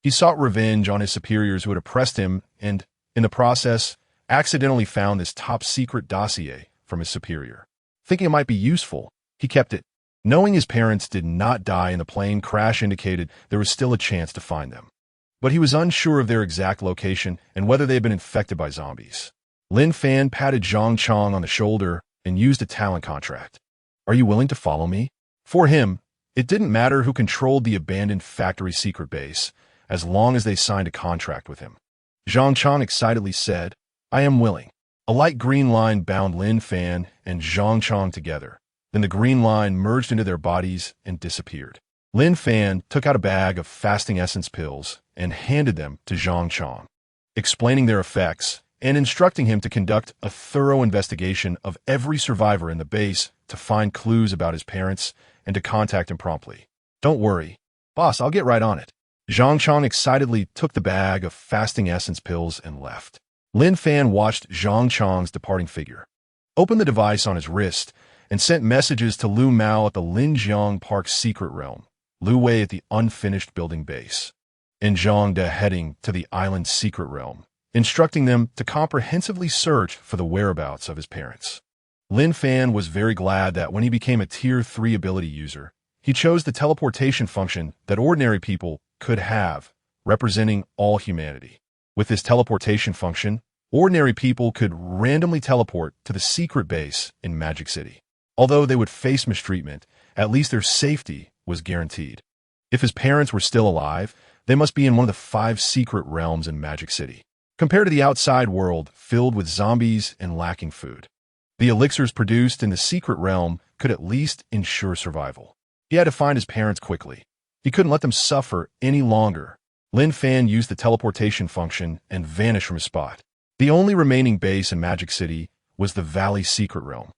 He sought revenge on his superiors who had oppressed him and, in the process, accidentally found this top-secret dossier from his superior. Thinking it might be useful, he kept it. Knowing his parents did not die in the plane crash indicated there was still a chance to find them. But he was unsure of their exact location and whether they had been infected by zombies. Lin Fan patted Zhang Chong on the shoulder and used a talent contract. "Are you willing to follow me?" For him, it didn't matter who controlled the abandoned factory secret base, as long as they signed a contract with him. Zhang Chong excitedly said, "I am willing." A light green line bound Lin Fan and Zhang Chong together. Then the green line merged into their bodies and disappeared. Lin Fan took out a bag of fasting essence pills and handed them to Zhang Chong, explaining their effects and instructing him to conduct a thorough investigation of every survivor in the base to find clues about his parents and to contact him promptly. "Don't worry, boss, I'll get right on it." Zhang Chong excitedly took the bag of fasting essence pills and left. Lin Fan watched Zhang Chong's departing figure, opened the device on his wrist, and sent messages to Lu Mao at the Linjiang Park's secret realm, Lu Wei at the unfinished building base, and Zhang De heading to the island's secret realm, instructing them to comprehensively search for the whereabouts of his parents. Lin Fan was very glad that when he became a Tier 3 ability user, he chose the teleportation function that ordinary people could have, representing all humanity. With this teleportation function, ordinary people could randomly teleport to the secret base in Magic City. Although they would face mistreatment, at least their safety was guaranteed. If his parents were still alive, they must be in one of the 5 secret realms in Magic City. Compared to the outside world, filled with zombies and lacking food, the elixirs produced in the secret realm could at least ensure survival. He had to find his parents quickly. He couldn't let them suffer any longer. Lin Fan used the teleportation function and vanished from his spot. The only remaining base in Magic City was the Valley secret realm.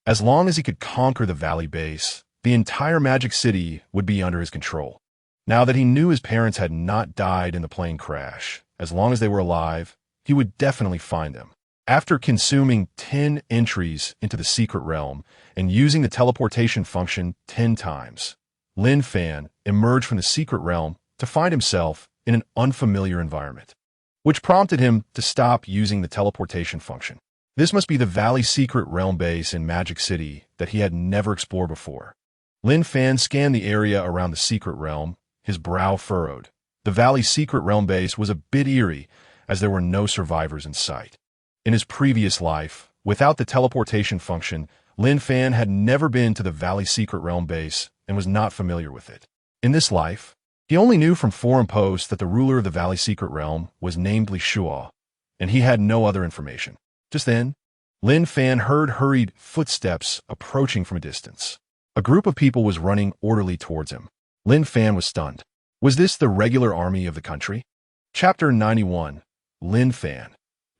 As long as he could conquer the Valley base, the entire Magic City would be under his control. Now that he knew his parents had not died in the plane crash, as long as they were alive, he would definitely find them. After consuming 10 entries into the secret realm and using the teleportation function 10 times, Lin Fan emerged from the secret realm to find himself in an unfamiliar environment, which prompted him to stop using the teleportation function. This must be the Valley secret realm base in Magic City that he had never explored before. Lin Fan scanned the area around the secret realm, his brow furrowed. The Valley secret realm base was a bit eerie, as there were no survivors in sight. In his previous life, without the teleportation function, Lin Fan had never been to the Valley secret realm base and was not familiar with it. In this life, he only knew from forum posts that the ruler of the Valley secret realm was named Li Shua, and he had no other information. Just then, Lin Fan heard hurried footsteps approaching from a distance. A group of people was running orderly towards him. Lin Fan was stunned. Was this the regular army of the country? Chapter 91. Lin Fan.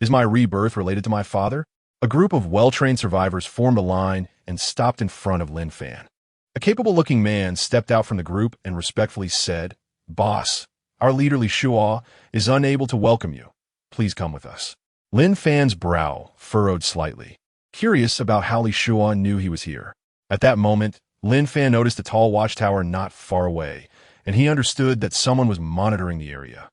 Is my rebirth related to my father? A group of well-trained survivors formed a line and stopped in front of Lin Fan. A capable-looking man stepped out from the group and respectfully said, "Boss, our leader Li Shua is unable to welcome you. Please come with us." Lin Fan's brow furrowed slightly, curious about how Li Shua knew he was here. At that moment, Lin Fan noticed a tall watchtower not far away, and he understood that someone was monitoring the area.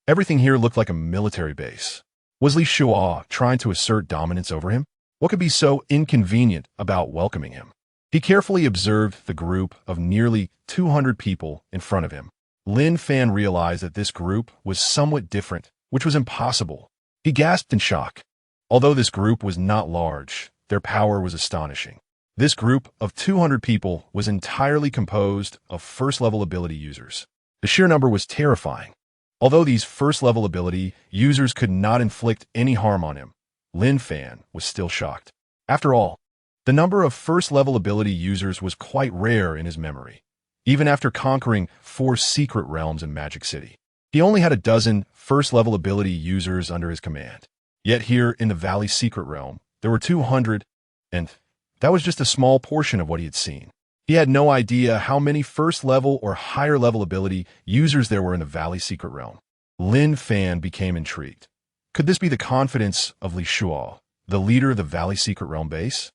Everything here looked like a military base. Was Li Shua trying to assert dominance over him? What could be so inconvenient about welcoming him? He carefully observed the group of nearly 200 people in front of him. Lin Fan realized that this group was somewhat different, which was impossible. He gasped in shock. Although this group was not large, their power was astonishing. This group of 200 people was entirely composed of first-level ability users. The sheer number was terrifying. Although these first-level ability users could not inflict any harm on him, Lin Fan was still shocked. After all, the number of first-level ability users was quite rare in his memory, even after conquering 4 secret realms in Magic City. He only had a dozen first-level ability users under his command. Yet here in the Valley secret realm, there were 200, and that was just a small portion of what he had seen. He had no idea how many first-level or higher-level ability users there were in the Valley secret realm. Lin Fan became intrigued. Could this be the confidence of Li Shua, the leader of the Valley secret realm base?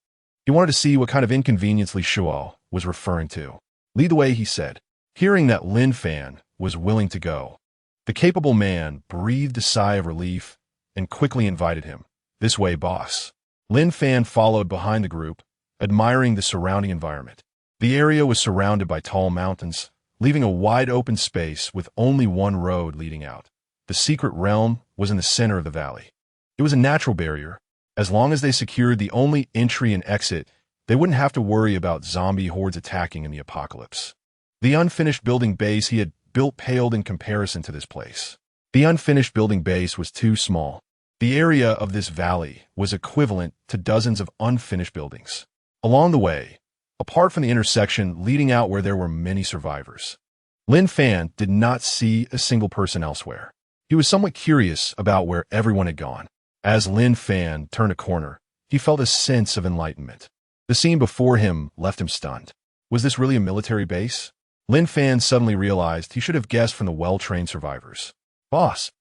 He wanted to see what kind of inconvenience Li Shua was referring to. "Lead the way," he said. Hearing that Lin Fan was willing to go, The capable man breathed a sigh of relief and quickly invited him. "This way, boss." Lin Fan followed behind the group, admiring the surrounding environment. The area was surrounded by tall mountains, leaving a wide open space with only one road leading out. The secret realm was in the center of the valley. It was a natural barrier. As long as they secured the only entry and exit, they wouldn't have to worry about zombie hordes attacking in the apocalypse. The unfinished building base he had built paled in comparison to this place. The unfinished building base was too small. The area of this valley was equivalent to dozens of unfinished buildings. Along the way, apart from the intersection leading out where there were many survivors, Lin Fan did not see a single person elsewhere. He was somewhat curious about where everyone had gone. As Lin Fan turned a corner, he felt a sense of enlightenment. The scene before him left him stunned. Was this really a military base? Lin Fan suddenly realized he should have guessed from the well-trained survivors. "Boss,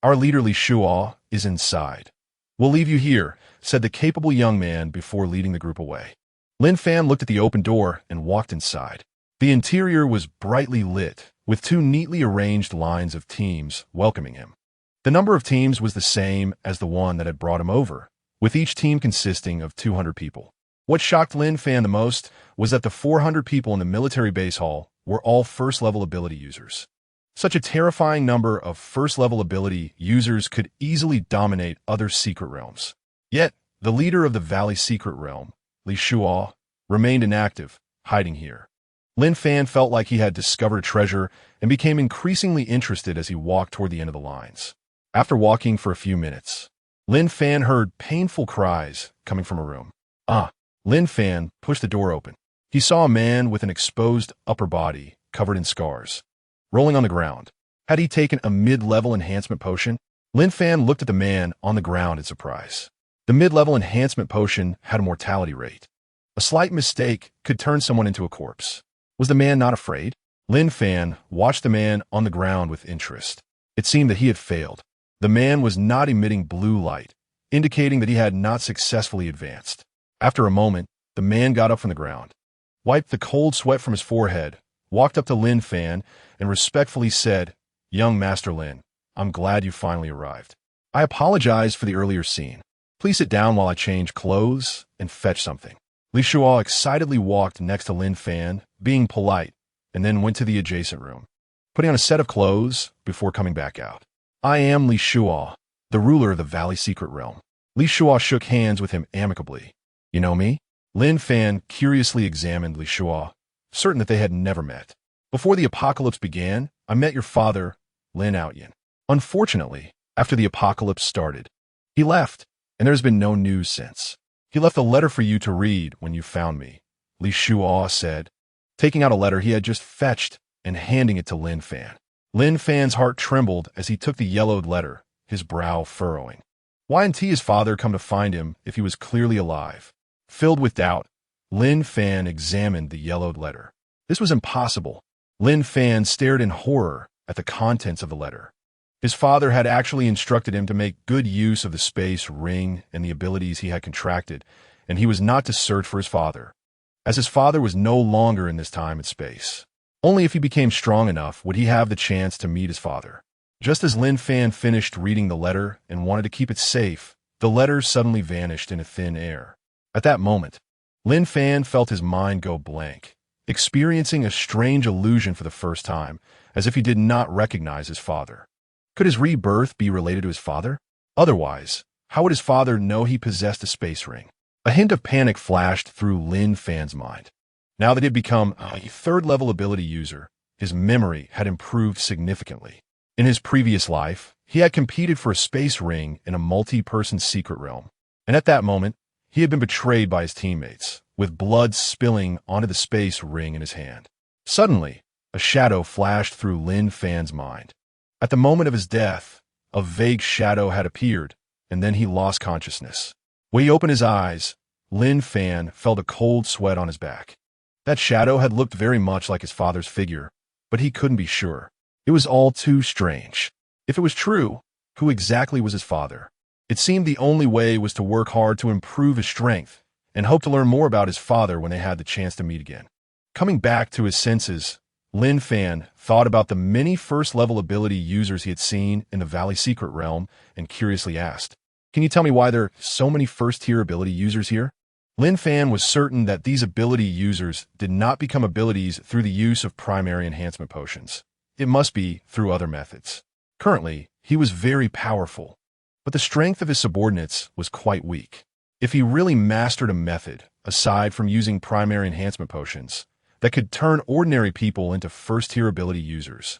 our leader Li Shuo is inside. We'll leave you here," said the capable young man before leading the group away. Lin Fan looked at the open door and walked inside. The interior was brightly lit, with two neatly arranged lines of teams welcoming him. The number of teams was the same as the one that had brought him over, with each team consisting of 200 people. What shocked Lin Fan the most was that the 400 people in the military base hall were all first-level ability users. Such a terrifying number of first-level ability users could easily dominate other secret realms. Yet, the leader of the Valley Secret Realm, Li Shuo, remained inactive, hiding here. Lin Fan felt like he had discovered a treasure and became increasingly interested as he walked toward the end of the lines. After walking for a few minutes, Lin Fan heard painful cries coming from a room. Lin Fan pushed the door open. He saw a man with an exposed upper body covered in scars, rolling on the ground. Had he taken a mid-level enhancement potion? Lin Fan looked at the man on the ground in surprise. The mid-level enhancement potion had a mortality rate. A slight mistake could turn someone into a corpse. Was the man not afraid? Lin Fan watched the man on the ground with interest. It seemed that he had failed. The man was not emitting blue light, indicating that he had not successfully advanced. After a moment, the man got up from the ground, wiped the cold sweat from his forehead, walked up to Lin Fan, and respectfully said, "Young Master Lin, I'm glad you finally arrived. I apologize for the earlier scene. Please sit down while I change clothes and fetch something." Li Shuo excitedly walked next to Lin Fan, being polite, and then went to the adjacent room, putting on a set of clothes before coming back out. "I am Li Shuo, the ruler of the Valley Secret Realm." Li Shuo shook hands with him amicably. "You know me?" Lin Fan curiously examined Li Shuo, certain that they had never met. "Before the apocalypse began, I met your father, Lin Outyin. Unfortunately, after the apocalypse started, he left, and there's been no news since. He left a letter for you to read when you found me," Li Shuo said, taking out a letter he had just fetched and handing it to Lin Fan. Lin Fan's heart trembled as he took the yellowed letter, his brow furrowing. Why hadn't his father come to find him if he was clearly alive? Filled with doubt, Lin Fan examined the yellowed letter. This was impossible. Lin Fan stared in horror at the contents of the letter. His father had actually instructed him to make good use of the space ring and the abilities he had contracted, and he was not to search for his father, as his father was no longer in this time and space. Only if he became strong enough would he have the chance to meet his father. Just as Lin Fan finished reading the letter and wanted to keep it safe, the letter suddenly vanished into thin air. At that moment, Lin Fan felt his mind go blank, experiencing a strange illusion for the first time, as if he did not recognize his father. Could his rebirth be related to his father? Otherwise, how would his father know he possessed a space ring? A hint of panic flashed through Lin Fan's mind. Now that he had become a third-level ability user, his memory had improved significantly. In his previous life, he had competed for a space ring in a multi-person secret realm, and at that moment, he had been betrayed by his teammates, with blood spilling onto the space ring in his hand. Suddenly, a shadow flashed through Lin Fan's mind. At the moment of his death, a vague shadow had appeared, and then he lost consciousness. When he opened his eyes, Lin Fan felt a cold sweat on his back. That shadow had looked very much like his father's figure, but he couldn't be sure. It was all too strange. If it was true, who exactly was his father? It seemed the only way was to work hard to improve his strength and hope to learn more about his father when they had the chance to meet again. Coming back to his senses, Lin Fan thought about the many first-level ability users he had seen in the Valley Secret Realm and curiously asked, "Can you tell me why there are so many first-tier ability users here?" Lin Fan was certain that these ability users did not become abilities through the use of primary enhancement potions. It must be through other methods. Currently, he was very powerful, but the strength of his subordinates was quite weak. If he really mastered a method, aside from using primary enhancement potions, that could turn ordinary people into first-tier ability users,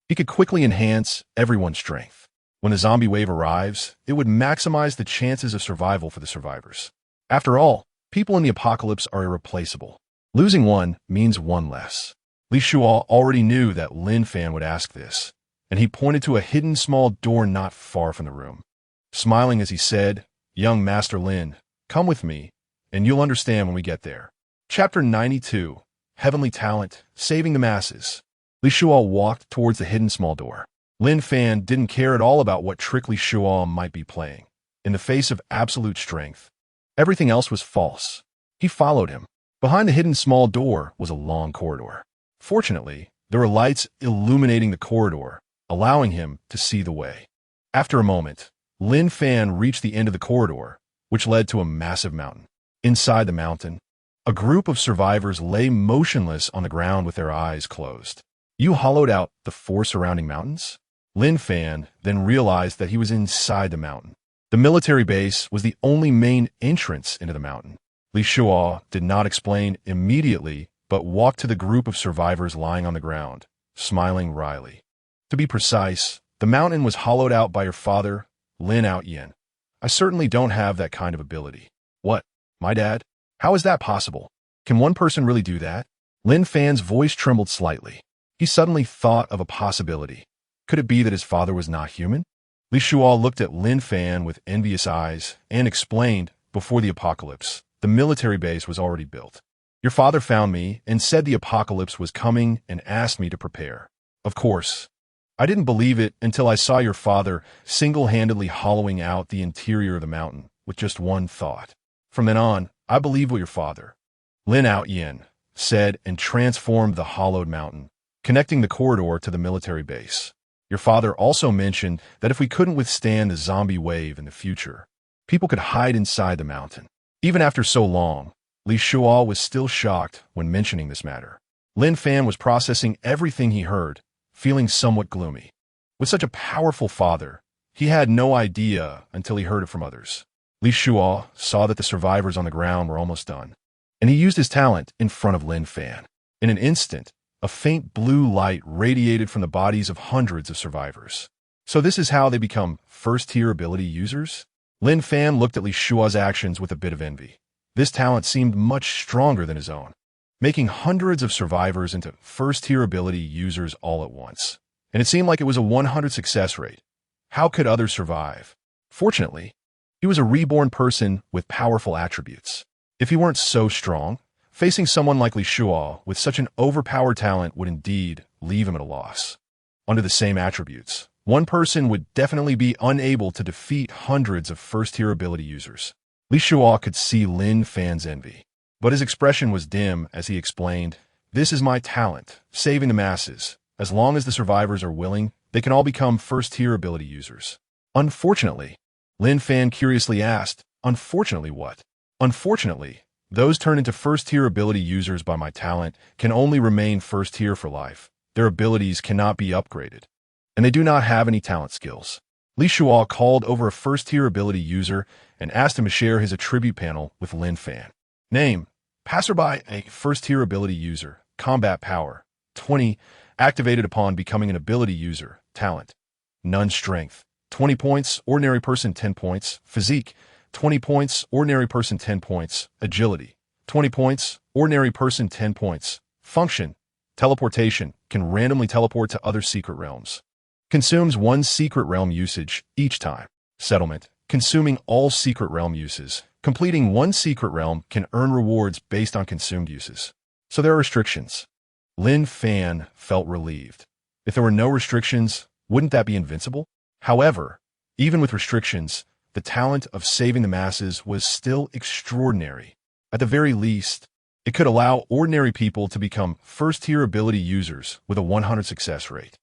he could quickly enhance everyone's strength. When the zombie wave arrives, it would maximize the chances of survival for the survivors. After all, people in the apocalypse are irreplaceable. Losing one means one less. Li Shuo already knew that Lin Fan would ask this, and he pointed to a hidden small door not far from the room. Smiling as he said, "Young Master Lin, come with me, and you'll understand when we get there." Chapter 92, Heavenly Talent, Saving the Masses. Li Shuo walked towards the hidden small door. Lin Fan didn't care at all about what trick Li Shuo might be playing. In the face of absolute strength, everything else was false. He followed him. Behind the hidden small door was a long corridor. Fortunately, there were lights illuminating the corridor, allowing him to see the way. After a moment, Lin Fan reached the end of the corridor, which led to a massive mountain. Inside the mountain, a group of survivors lay motionless on the ground with their eyes closed. "You hollowed out the 4 surrounding mountains?" Lin Fan then realized that he was inside the mountain. The military base was the only main entrance into the mountain. Li Shuo did not explain immediately, but walked to the group of survivors lying on the ground, smiling wryly. "To be precise, the mountain was hollowed out by your father, Lin Yin. I certainly don't have that kind of ability." "What? My dad? How is that possible? Can one person really do that?" Lin Fan's voice trembled slightly. He suddenly thought of a possibility. Could it be that his father was not human? Li Shuo looked at Lin Fan with envious eyes and explained, "Before the apocalypse, the military base was already built. Your father found me and said the apocalypse was coming and asked me to prepare. Of course, I didn't believe it until I saw your father single-handedly hollowing out the interior of the mountain with just one thought. From then on, I believed what your father, Lin Yin, said and transformed the hollowed mountain, connecting the corridor to the military base. Your father also mentioned that if we couldn't withstand the zombie wave in the future, people could hide inside the mountain." Even after so long, Li Shuo was still shocked when mentioning this matter. Lin Fan was processing everything he heard, feeling somewhat gloomy. With such a powerful father, he had no idea until he heard it from others. Li Shuo saw that the survivors on the ground were almost done, and he used his talent in front of Lin Fan. In an instant, a faint blue light radiated from the bodies of hundreds of survivors. So this is how they become first-tier ability users? Lin Fan looked at Li Shuo's actions with a bit of envy. This talent seemed much stronger than his own, making hundreds of survivors into first-tier ability users all at once. And it seemed like it was a 100 success rate. How could others survive? Fortunately, he was a reborn person with powerful attributes. If he weren't so strong, facing someone like Li Shuo with such an overpowered talent would indeed leave him at a loss. Under the same attributes, one person would definitely be unable to defeat hundreds of first-tier ability users. Li Shuo could see Lin Fan's envy, but his expression was dim as he explained, "This is my talent, saving the masses. As long as the survivors are willing, they can all become first-tier ability users." "Unfortunately," Lin Fan curiously asked, "Unfortunately what?" "Unfortunately, those turned into first-tier ability users by my talent can only remain first-tier for life. Their abilities cannot be upgraded, and they do not have any talent skills." Li Shuo called over a first-tier ability user and asked him to share his attribute panel with Lin Fan. Name: Passerby, a first-tier ability user. Combat power: 20, activated upon becoming an ability user. Talent: None. Strength: 20 points, ordinary person 10 points. Physique: 20 points, ordinary person 10 points. Agility: 20 points, ordinary person 10 points. Function: teleportation, can randomly teleport to other secret realms. Consumes 1 secret realm usage each time. Settlement: consuming all secret realm uses. Completing 1 secret realm can earn rewards based on consumed uses. So there are restrictions. Lin Fan felt relieved. If there were no restrictions, wouldn't that be invincible? However, even with restrictions, the talent of saving the masses was still extraordinary. At the very least, It could allow ordinary people to become first-tier ability users with a 100 success rate.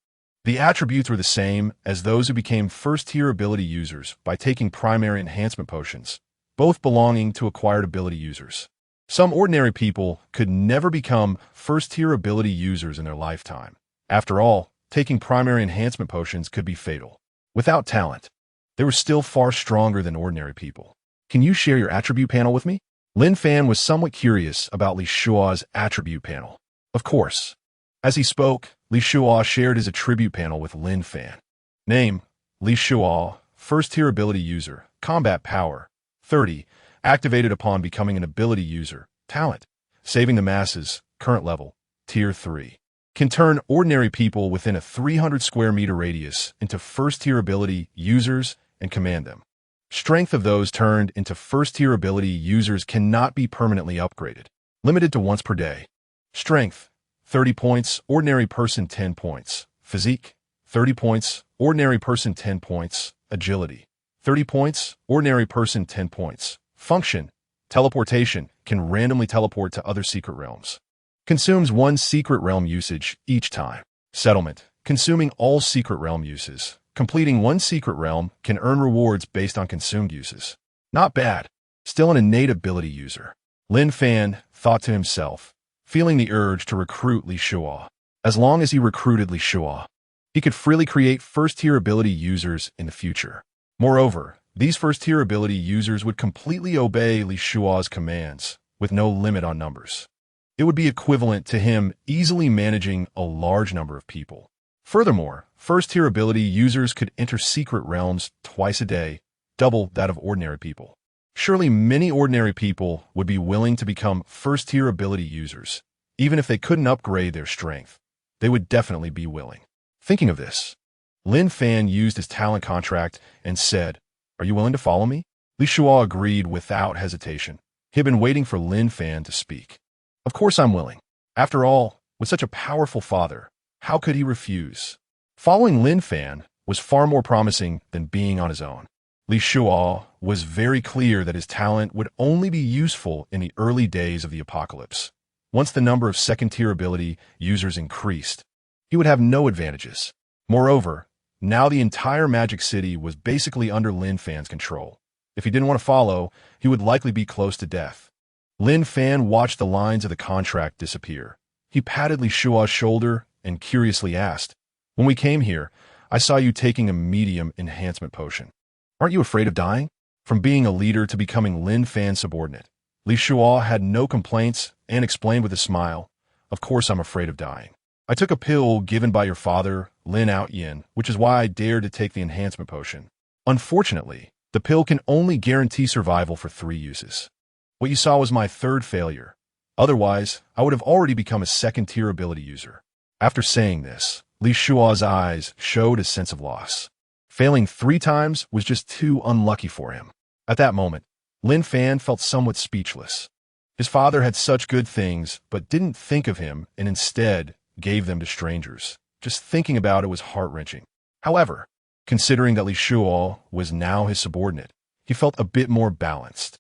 The attributes were the same as those who became first-tier ability users by taking primary enhancement potions, both belonging to acquired ability users. Some ordinary people could never become first-tier ability users in their lifetime. After all, taking primary enhancement potions could be fatal. Without talent, they were still far stronger than ordinary people. Can you share your attribute panel with me? Lin Fan was somewhat curious about Li Shua's attribute panel. Of course. As he spoke, Li Shua shared his attribute panel with Lin Fan. Name: Li Shua, first-tier ability user, combat power, 30, activated upon becoming an ability user, talent, saving the masses, current level, tier 3. Can turn ordinary people within a 300 square meter radius into first-tier ability users and command them. Strength of those turned into first-tier ability users cannot be permanently upgraded. Limited to once per day. Strength: 30 points, ordinary person 10 points. Physique: 30 points, ordinary person 10 points. Agility: 30 points, ordinary person 10 points. Function: teleportation, can randomly teleport to other secret realms. Consumes 1 secret realm usage each time. Settlement: consuming all secret realm uses. Completing 1 secret realm can earn rewards based on consumed uses. Not bad. Still an innate ability user. Lin Fan thought to himself, feeling the urge to recruit Li Shua. As long as he recruited Li Shua, he could freely create first-tier ability users in the future. Moreover, these first-tier ability users would completely obey Li Shua's commands, with no limit on numbers. It would be equivalent to him easily managing a large number of people. Furthermore, first-tier ability users could enter secret realms twice a day, double that of ordinary people. Surely many ordinary people would be willing to become first-tier ability users, even if they couldn't upgrade their strength. They would definitely be willing. Thinking of this, Lin Fan used his talent contract and said, "Are you willing to follow me?" Li Shua agreed without hesitation. He had been waiting for Lin Fan to speak. Of course I'm willing. After all, with such a powerful father, how could he refuse? Following Lin Fan was far more promising than being on his own. Li Shua was very clear that his talent would only be useful in the early days of the apocalypse. Once the number of second-tier ability users increased, he would have no advantages. Moreover, now the entire Magic City was basically under Lin Fan's control. If he didn't want to follow, he would likely be close to death. Lin Fan watched the lines of the contract disappear. He patted Li Shua's shoulder and curiously asked, "When we came here, I saw you taking a medium enhancement potion. Aren't you afraid of dying?" From being a leader to becoming Lin Fan's subordinate, Li Shua had no complaints and explained with a smile, "Of course I'm afraid of dying. I took a pill given by your father, Lin Yin, which is why I dared to take the enhancement potion. Unfortunately, the pill can only guarantee survival for 3 uses. What you saw was my 3rd failure. Otherwise, I would have already become a second-tier ability user." After saying this, Li Shua's eyes showed a sense of loss. Failing 3 times was just too unlucky for him. At that moment, Lin Fan felt somewhat speechless. His father had such good things, but didn't think of him and instead gave them to strangers. Just thinking about it was heart-wrenching. However, considering that Li Shua was now his subordinate, he felt a bit more balanced.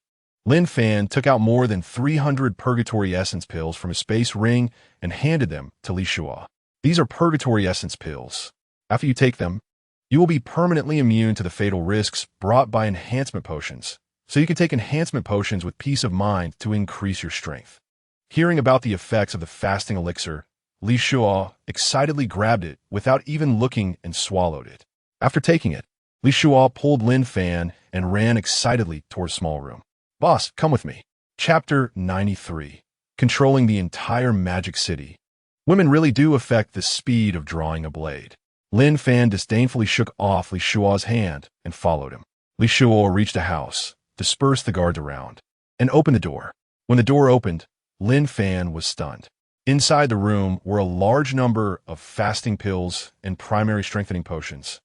Lin Fan took out more than 300 Purgatory Essence pills from his space ring and handed them to Li Shua. These are Purgatory Essence pills. After you take them, you will be permanently immune to the fatal risks brought by enhancement potions, so you can take enhancement potions with peace of mind to increase your strength. Hearing about the effects of the fasting elixir, Li Shua excitedly grabbed it without even looking and swallowed it. After taking it, Li Shua pulled Lin Fan and ran excitedly toward a small room. "Boss, come with me." Chapter 93. Controlling the entire Magic City. Women really do affect the speed of drawing a blade. Lin Fan disdainfully shook off Li Shua's hand and followed him. Li Shua reached a house, dispersed the guards around, and opened the door. When the door opened, Lin Fan was stunned. Inside the room were a large number of fasting pills and primary strengthening potions,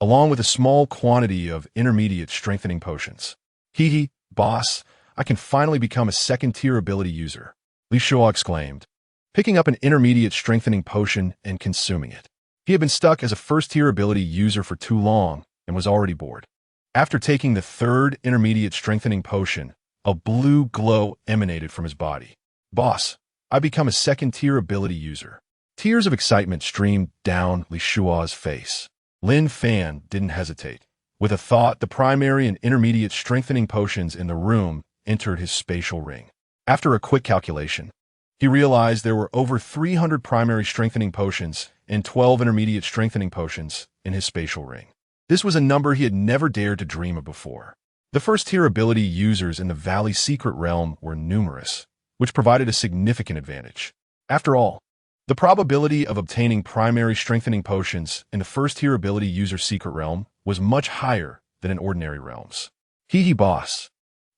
along with a small quantity of intermediate strengthening potions. "Hee, boss, I can finally become a second-tier ability user," Li Shua exclaimed, picking up an intermediate strengthening potion and consuming it. He had been stuck as a first-tier ability user for too long and was already bored. After taking the 3rd intermediate strengthening potion, a blue glow emanated from his body. Boss, I become a second-tier ability user. Tears of excitement streamed down Li Shua's face. Lin Fan didn't hesitate. With a thought, the primary and intermediate strengthening potions in the room entered his spatial ring. After a quick calculation, he realized there were over 300 primary strengthening potions and 12 intermediate strengthening potions in his spatial ring. This was a number he had never dared to dream of before. The first-tier ability users in the Valley's secret realm were numerous, which provided a significant advantage. After all, the probability of obtaining primary strengthening potions in the first-tier ability user secret realm was much higher than in ordinary realms. Boss.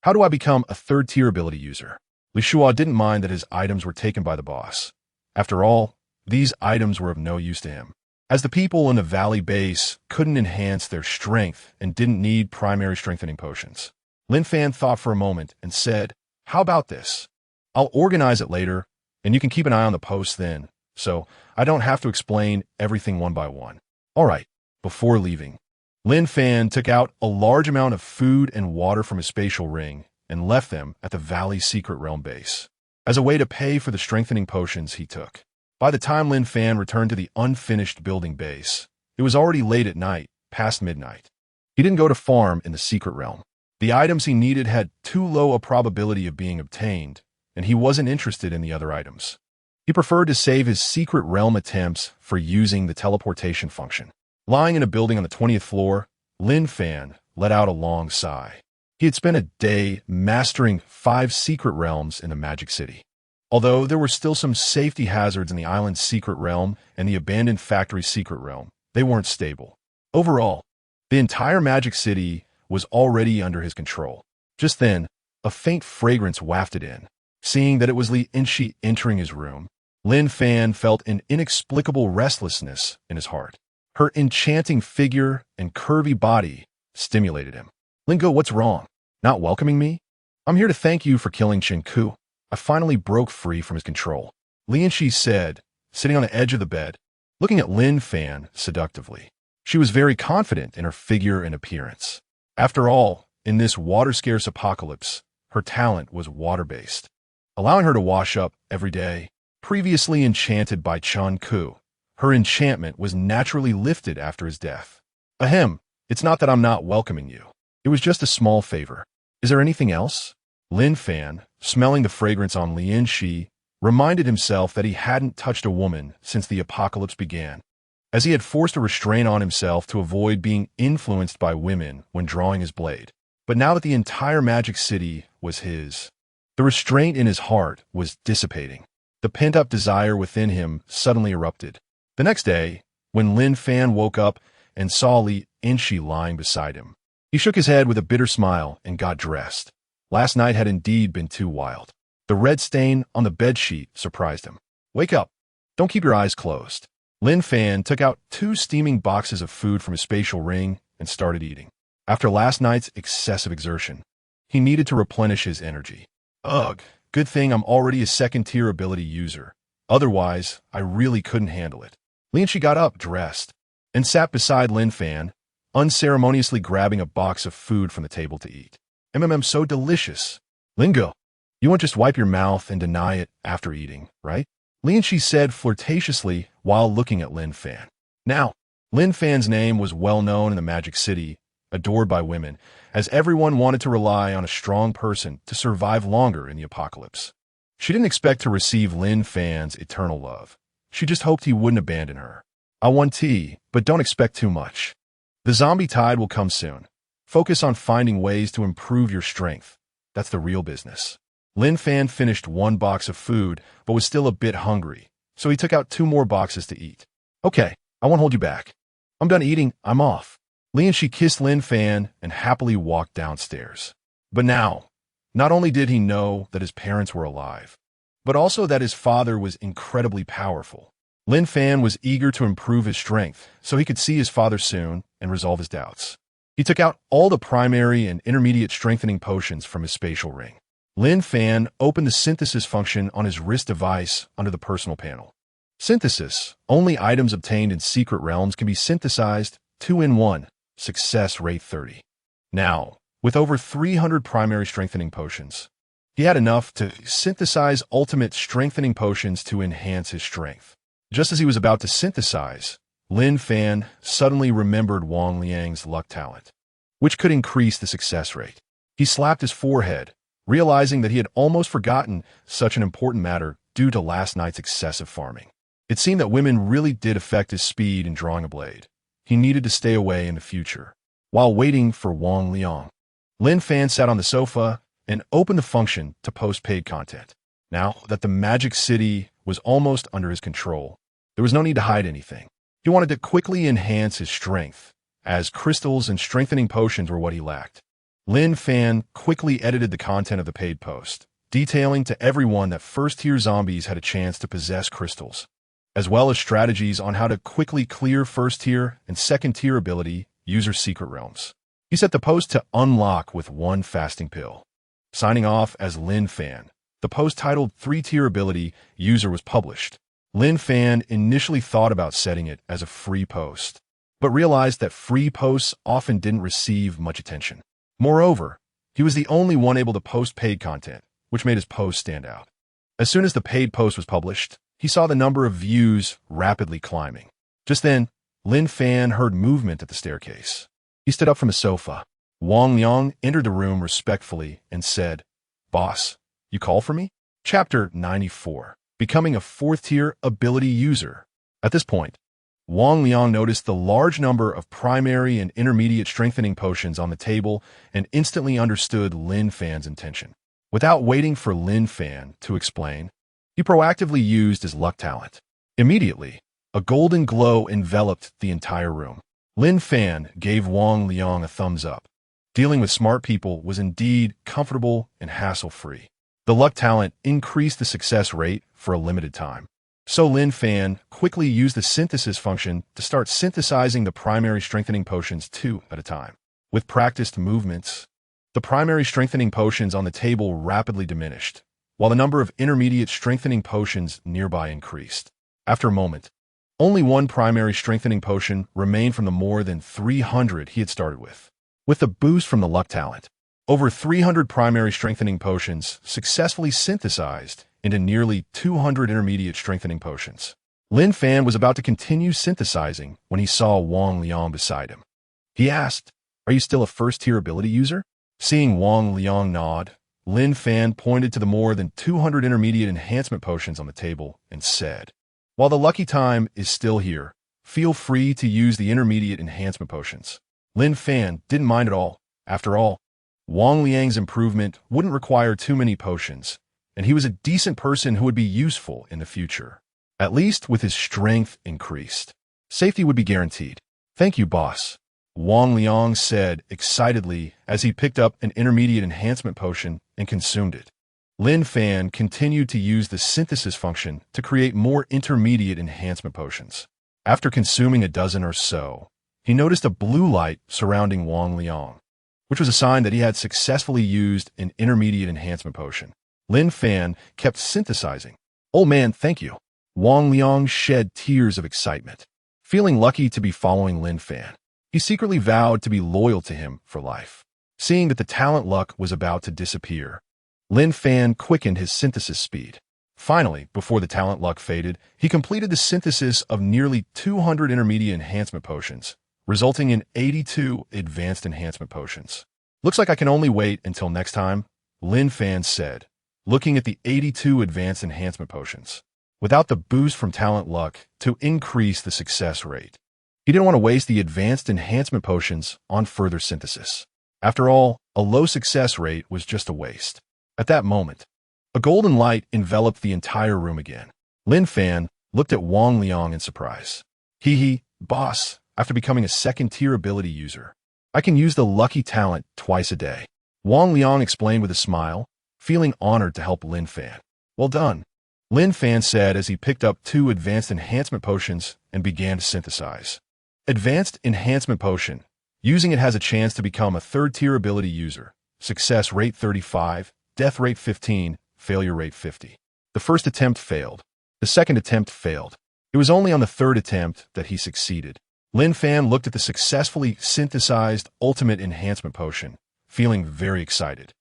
How do I become a third-tier ability user? Li Shua didn't mind that his items were taken by the boss. After all, these items were of no use to him, as the people in the Valley base couldn't enhance their strength and didn't need primary strengthening potions. Lin Fan thought for a moment and said, "How about this? I'll organize it later, and you can keep an eye on the posts then, so I don't have to explain everything one by one." All right. Before leaving, Lin Fan took out a large amount of food and water from his spatial ring and left them at the Valley's secret realm base, as a way to pay for the strengthening potions he took. By the time Lin Fan returned to the unfinished building base, it was already late at night, past midnight. He didn't go to farm in the secret realm. The items he needed had too low a probability of being obtained, and he wasn't interested in the other items. He preferred to save his secret realm attempts for using the teleportation function. Lying in a building on the 20th floor, Lin Fan let out a long sigh. He had spent a day mastering 5 secret realms in the Magic City. Although there were still some safety hazards in the island's secret realm and the abandoned factory secret realm, they weren't stable. Overall, the entire Magic City was already under his control. Just then, a faint fragrance wafted in. Seeing that it was Li Inchi entering his room, Lin Fan felt an inexplicable restlessness in his heart. Her enchanting figure and curvy body stimulated him. "Lingo, what's wrong? Not welcoming me? I'm here to thank you for killing Chen Ku." I finally broke free from his control, Li Inchi said, sitting on the edge of the bed, looking at Lin Fan seductively. She was very confident in her figure and appearance. After all, in this water-scarce apocalypse, her talent was water-based, allowing her to wash up every day. Previously enchanted by Chen Ku, her enchantment was naturally lifted after his death. "Ahem, it's not that I'm not welcoming you. It was just a small favor. Is there anything else?" Lin Fan, smelling the fragrance on Li Inchi, reminded himself that he hadn't touched a woman since the apocalypse began, as he had forced a restraint on himself to avoid being influenced by women when drawing his blade. But now that the entire Magic City was his, the restraint in his heart was dissipating. The pent-up desire within him suddenly erupted. The next day, when Lin Fan woke up and saw Li Inchi lying beside him, he shook his head with a bitter smile and got dressed. Last night had indeed been too wild. The red stain on the bedsheet surprised him. "Wake up. Don't keep your eyes closed." Lin Fan took out 2 steaming boxes of food from his spatial ring and started eating. After last night's excessive exertion, he needed to replenish his energy. Ugh, good thing I'm already a second-tier ability user. Otherwise, I really couldn't handle it. Li Inchi got up, dressed, and sat beside Lin Fan, unceremoniously grabbing a box of food from the table to eat. So delicious. Lingo, you won't just wipe your mouth and deny it after eating, right? Li Inchi said flirtatiously while looking at Lin Fan. Now, Lin Fan's name was well known in the Magic City, adored by women, as everyone wanted to rely on a strong person to survive longer in the apocalypse. She didn't expect to receive Lin Fan's eternal love. She just hoped he wouldn't abandon her. "I want tea, but don't expect too much. The zombie tide will come soon. Focus on finding ways to improve your strength. That's the real business." Lin Fan finished 1 box of food, but was still a bit hungry, so he took out 2 more boxes to eat. "Okay, I won't hold you back. I'm done eating, I'm off." Li Inchi kissed Lin Fan and happily walked downstairs. But now, not only did he know that his parents were alive, but also that his father was incredibly powerful. Lin Fan was eager to improve his strength so he could see his father soon and resolve his doubts. He took out all the primary and intermediate strengthening potions from his spatial ring. Lin Fan opened the synthesis function on his wrist device under the personal panel. Synthesis. Only items obtained in secret realms can be synthesized 2-in-1. Success rate 30. Now, with over 300 primary strengthening potions, He had enough to synthesize ultimate strengthening potions to enhance his strength. Just as he was about to synthesize, Lin Fan suddenly remembered Wang Liang's luck talent, which could increase the success rate. He slapped his forehead, realizing that he had almost forgotten such an important matter due to last night's excessive farming. It seemed that women really did affect his speed in drawing a blade. He needed to stay away in the future. While waiting for Wang Liang, Lin Fan sat on the sofa and opened the function to post paid content. Now that the Magic City was almost under his control, there was no need to hide anything. He wanted to quickly enhance his strength, as crystals and strengthening potions were what he lacked. Lin Fan quickly edited the content of the paid post, detailing to everyone that first-tier zombies had a chance to possess crystals, as well as strategies on how to quickly clear first-tier and second-tier ability user secret realms. He set the post to unlock with one fasting pill. Signing off as Lin Fan, the post titled 3-tier ability user was published. Lin Fan initially thought about setting it as a free post, but realized that free posts often didn't receive much attention. Moreover, he was the only one able to post paid content, which made his post stand out. As soon as the paid post was published, he saw the number of views rapidly climbing. Just then, Lin Fan heard movement at the staircase. He stood up from his sofa. Wang Liang entered the room respectfully and said, "Boss, you call for me?" Chapter 94. Becoming a 4th-tier ability user. At this point, Wang Liang noticed the large number of primary and intermediate strengthening potions on the table and instantly understood Lin Fan's intention. Without waiting for Lin Fan to explain, he proactively used his luck talent. Immediately, a golden glow enveloped the entire room. Lin Fan gave Wang Liang a thumbs up. Dealing with smart people was indeed comfortable and hassle-free. The luck talent increased the success rate for a limited time. So Lin Fan quickly used the synthesis function to start synthesizing the primary strengthening potions 2 at a time. With practiced movements, the primary strengthening potions on the table rapidly diminished, while the number of intermediate strengthening potions nearby increased. After a moment, only one primary strengthening potion remained from the more than 300 he had started with. With the boost from the luck talent, over 300 primary strengthening potions successfully synthesized into nearly 200 intermediate strengthening potions. Lin Fan was about to continue synthesizing when he saw Wang Liang beside him. He asked, "Are you still a 1st-tier ability user?" Seeing Wang Liang nod, Lin Fan pointed to the more than 200 intermediate enhancement potions on the table and said, "While the lucky time is still here, feel free to use the intermediate enhancement potions." Lin Fan didn't mind at all. After all, Wang Liang's improvement wouldn't require too many potions, and he was a decent person who would be useful in the future. At least with his strength increased, safety would be guaranteed. "Thank you, boss," Wang Liang said excitedly as he picked up an intermediate enhancement potion and consumed it. Lin Fan continued to use the synthesis function to create more intermediate enhancement potions. After consuming a dozen or so, he noticed a blue light surrounding Wang Liang, which was a sign that he had successfully used an intermediate enhancement potion. Lin Fan kept synthesizing. "Oh man, thank you." Wang Liang shed tears of excitement. Feeling lucky to be following Lin Fan, he secretly vowed to be loyal to him for life. Seeing that the talent luck was about to disappear, Lin Fan quickened his synthesis speed. Finally, before the talent luck faded, he completed the synthesis of nearly 200 intermediate enhancement potions, resulting in 82 advanced enhancement potions. "Looks like I can only wait until next time," Lin Fan said, looking at the 82 advanced enhancement potions. Without the boost from talent luck to increase the success rate, he didn't want to waste the advanced enhancement potions on further synthesis. After all, a low success rate was just a waste. At that moment, a golden light enveloped the entire room again. Lin Fan looked at Wang Liang in surprise. Boss, after becoming a 2nd-tier ability user, I can use the lucky talent twice a day." Wang Liang explained with a smile, feeling honored to help Lin Fan. "Well done," Lin Fan said as he picked up 2 advanced enhancement potions and began to synthesize. Advanced enhancement potion. Using it has a chance to become a 3rd-tier ability user. Success rate 35, death rate 15, failure rate 50. The first attempt failed. The second attempt failed. It was only on the 3rd attempt that he succeeded. Lin Fan looked at the successfully synthesized ultimate enhancement potion, feeling very excited.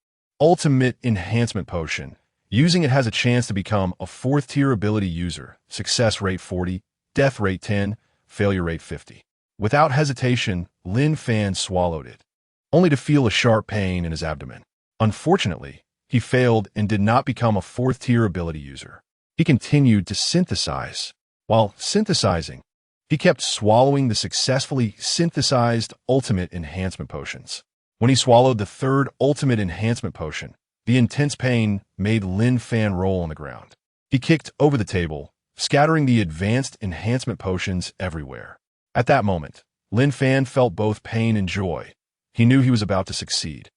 Ultimate Enhancement Potion. Using it has a chance to become a 4th-tier ability user. Success rate 40, death rate 10, failure rate 50. Without hesitation, Lin Fan swallowed it, only to feel a sharp pain in his abdomen. Unfortunately, he failed and did not become a 4th-tier ability user. He continued to synthesize. While synthesizing, he kept swallowing the successfully synthesized Ultimate Enhancement Potions. When he swallowed the 3rd Ultimate Enhancement Potion, the intense pain made Lin Fan roll on the ground. He kicked over the table, scattering the advanced enhancement potions everywhere. At that moment, Lin Fan felt both pain and joy. He knew he was about to succeed.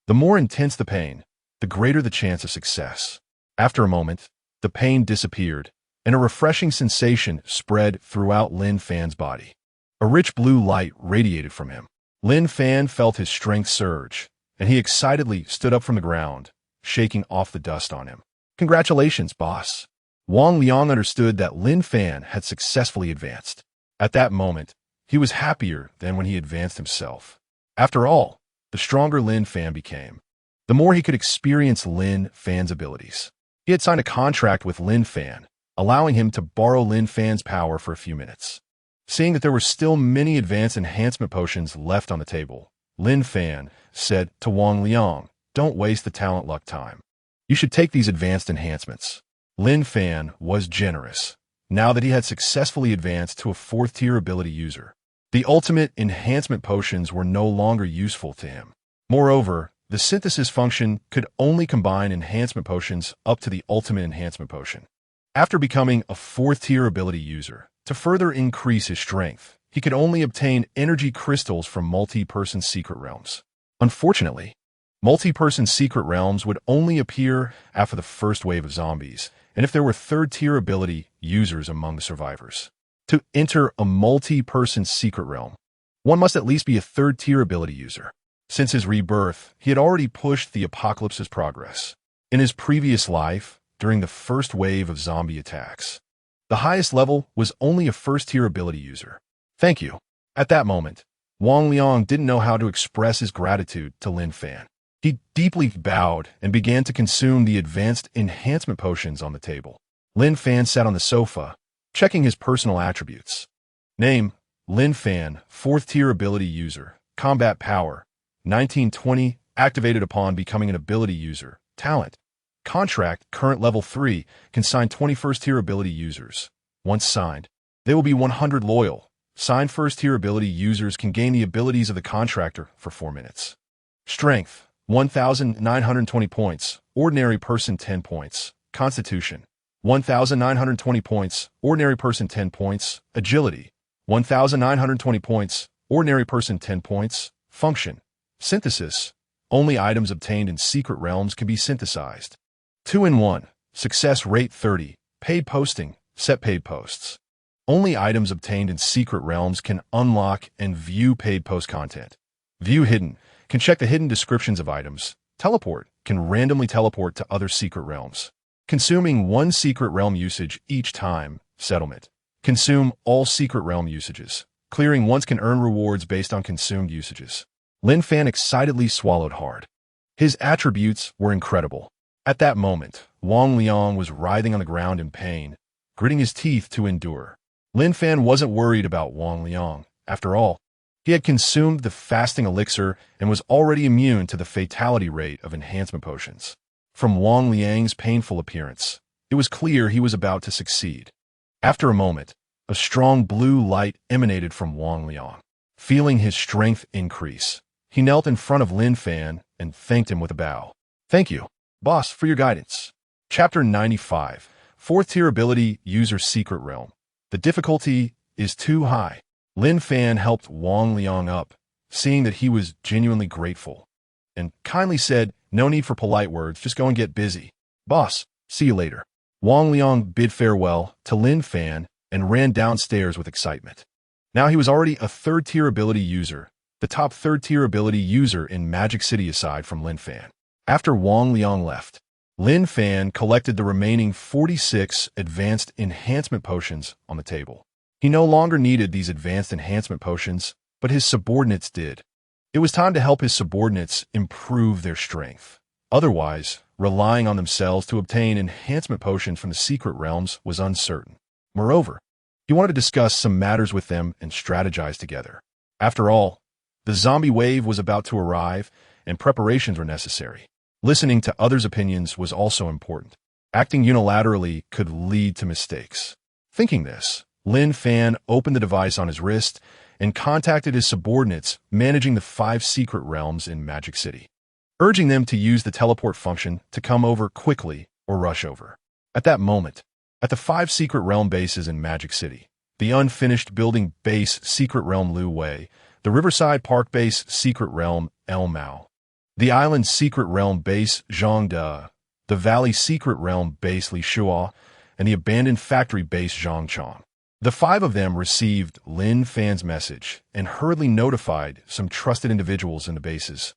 The more intense the pain, the greater the chance of success. After a moment, the pain disappeared, and a refreshing sensation spread throughout Lin Fan's body. A rich blue light radiated from him. Lin Fan felt his strength surge, and he excitedly stood up from the ground, shaking off the dust on him. "Congratulations, boss." Wang Liang understood that Lin Fan had successfully advanced. At that moment, he was happier than when he advanced himself. After all, the stronger Lin Fan became, the more he could experience Lin Fan's abilities. He had signed a contract with Lin Fan, allowing him to borrow Lin Fan's power for a few minutes. Seeing that there were still many advanced enhancement potions left on the table, Lin Fan said to Wang Liang, "Don't waste the talent luck time. You should take these advanced enhancements." Lin Fan was generous, now that he had successfully advanced to a 4th-tier ability user. The ultimate enhancement potions were no longer useful to him. Moreover, the synthesis function could only combine enhancement potions up to the ultimate enhancement potion. After becoming a 4th-tier ability user, to further increase his strength, he could only obtain energy crystals from multi-person secret realms. Unfortunately, multi-person secret realms would only appear after the first wave of zombies, and if there were 3rd-tier ability users among the survivors. To enter a multi-person secret realm, one must at least be a 3rd-tier ability user. Since his rebirth, he had already pushed the apocalypse's progress. In his previous life, during the first wave of zombie attacks, the highest level was only a 1st-tier ability user. "Thank you." At that moment, Wang Liang didn't know how to express his gratitude to Lin Fan. He deeply bowed and began to consume the advanced enhancement potions on the table. Lin Fan sat on the sofa, checking his personal attributes. Name: Lin Fan, 4th-tier ability user. Combat power: 1920, activated upon becoming an ability user. Talent: contract, current level 3, can sign 21st-tier ability users. Once signed, they will be 100 loyal. Signed 1st-tier ability users can gain the abilities of the contractor for 4 minutes. Strength: 1,920 points, ordinary person 10 points. Constitution: 1,920 points, ordinary person 10 points. Agility: 1,920 points, ordinary person 10 points. Function: synthesis. Only items obtained in secret realms can be synthesized. 2-in-1. Success rate 30. Paid posting. Set paid posts. Only items obtained in secret realms can unlock and view paid post content. View hidden. Can check the hidden descriptions of items. Teleport. Can randomly teleport to other secret realms. Consuming 1 secret realm usage each time. Settlement. Consume all secret realm usages. Clearing once can earn rewards based on consumed usages. Lin Fan excitedly swallowed hard. His attributes were incredible. At that moment, Wang Liang was writhing on the ground in pain, gritting his teeth to endure. Lin Fan wasn't worried about Wang Liang. After all, he had consumed the fasting elixir and was already immune to the fatality rate of enhancement potions. From Wang Liang's painful appearance, it was clear he was about to succeed. After a moment, a strong blue light emanated from Wang Liang. Feeling his strength increase, he knelt in front of Lin Fan and thanked him with a bow. "Thank you, boss, for your guidance." Chapter 95. 4th-tier ability user secret realm. The difficulty is too high. Lin Fan helped Wang Liang up, seeing that he was genuinely grateful, and kindly said, "No need for polite words, just go and get busy. Boss, see you later." Wang Liang bid farewell to Lin Fan and ran downstairs with excitement. Now he was already a 3rd-tier ability user, the top 3rd-tier ability user in Magic City aside from Lin Fan. After Wang Liang left, Lin Fan collected the remaining 46 advanced enhancement potions on the table. He no longer needed these advanced enhancement potions, but his subordinates did. It was time to help his subordinates improve their strength. Otherwise, relying on themselves to obtain enhancement potions from the secret realms was uncertain. Moreover, he wanted to discuss some matters with them and strategize together. After all, the zombie wave was about to arrive, and preparations were necessary. Listening to others' opinions was also important. Acting unilaterally could lead to mistakes. Thinking this, Lin Fan opened the device on his wrist and contacted his subordinates managing the 5 secret realms in Magic City, urging them to use the teleport function to come over quickly or rush over. At that moment, at the 5 secret realm bases in Magic City, the unfinished building base secret realm Lu Wei, the Riverside Park base secret realm El Mao, the island secret realm base Zhangde, the valley secret realm base Li Shua, and the abandoned factory base Zhangchang. The 5 of them received Lin Fan's message and hurriedly notified some trusted individuals in the bases,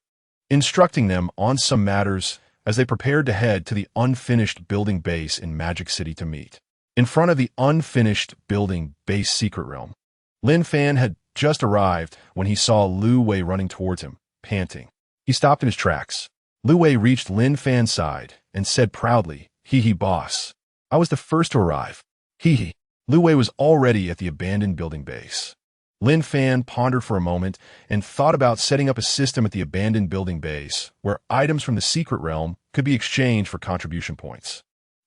instructing them on some matters as they prepared to head to the unfinished building base in Magic City to meet. In front of the unfinished building base secret realm, Lin Fan had just arrived when he saw Lu Wei running towards him, panting. He stopped in his tracks. Lu Wei reached Lin Fan's side and said proudly, "Hee boss. I was the first to arrive. Hee." Lu Wei was already at the abandoned building base. Lin Fan pondered for a moment and thought about setting up a system at the abandoned building base where items from the secret realm could be exchanged for contribution points.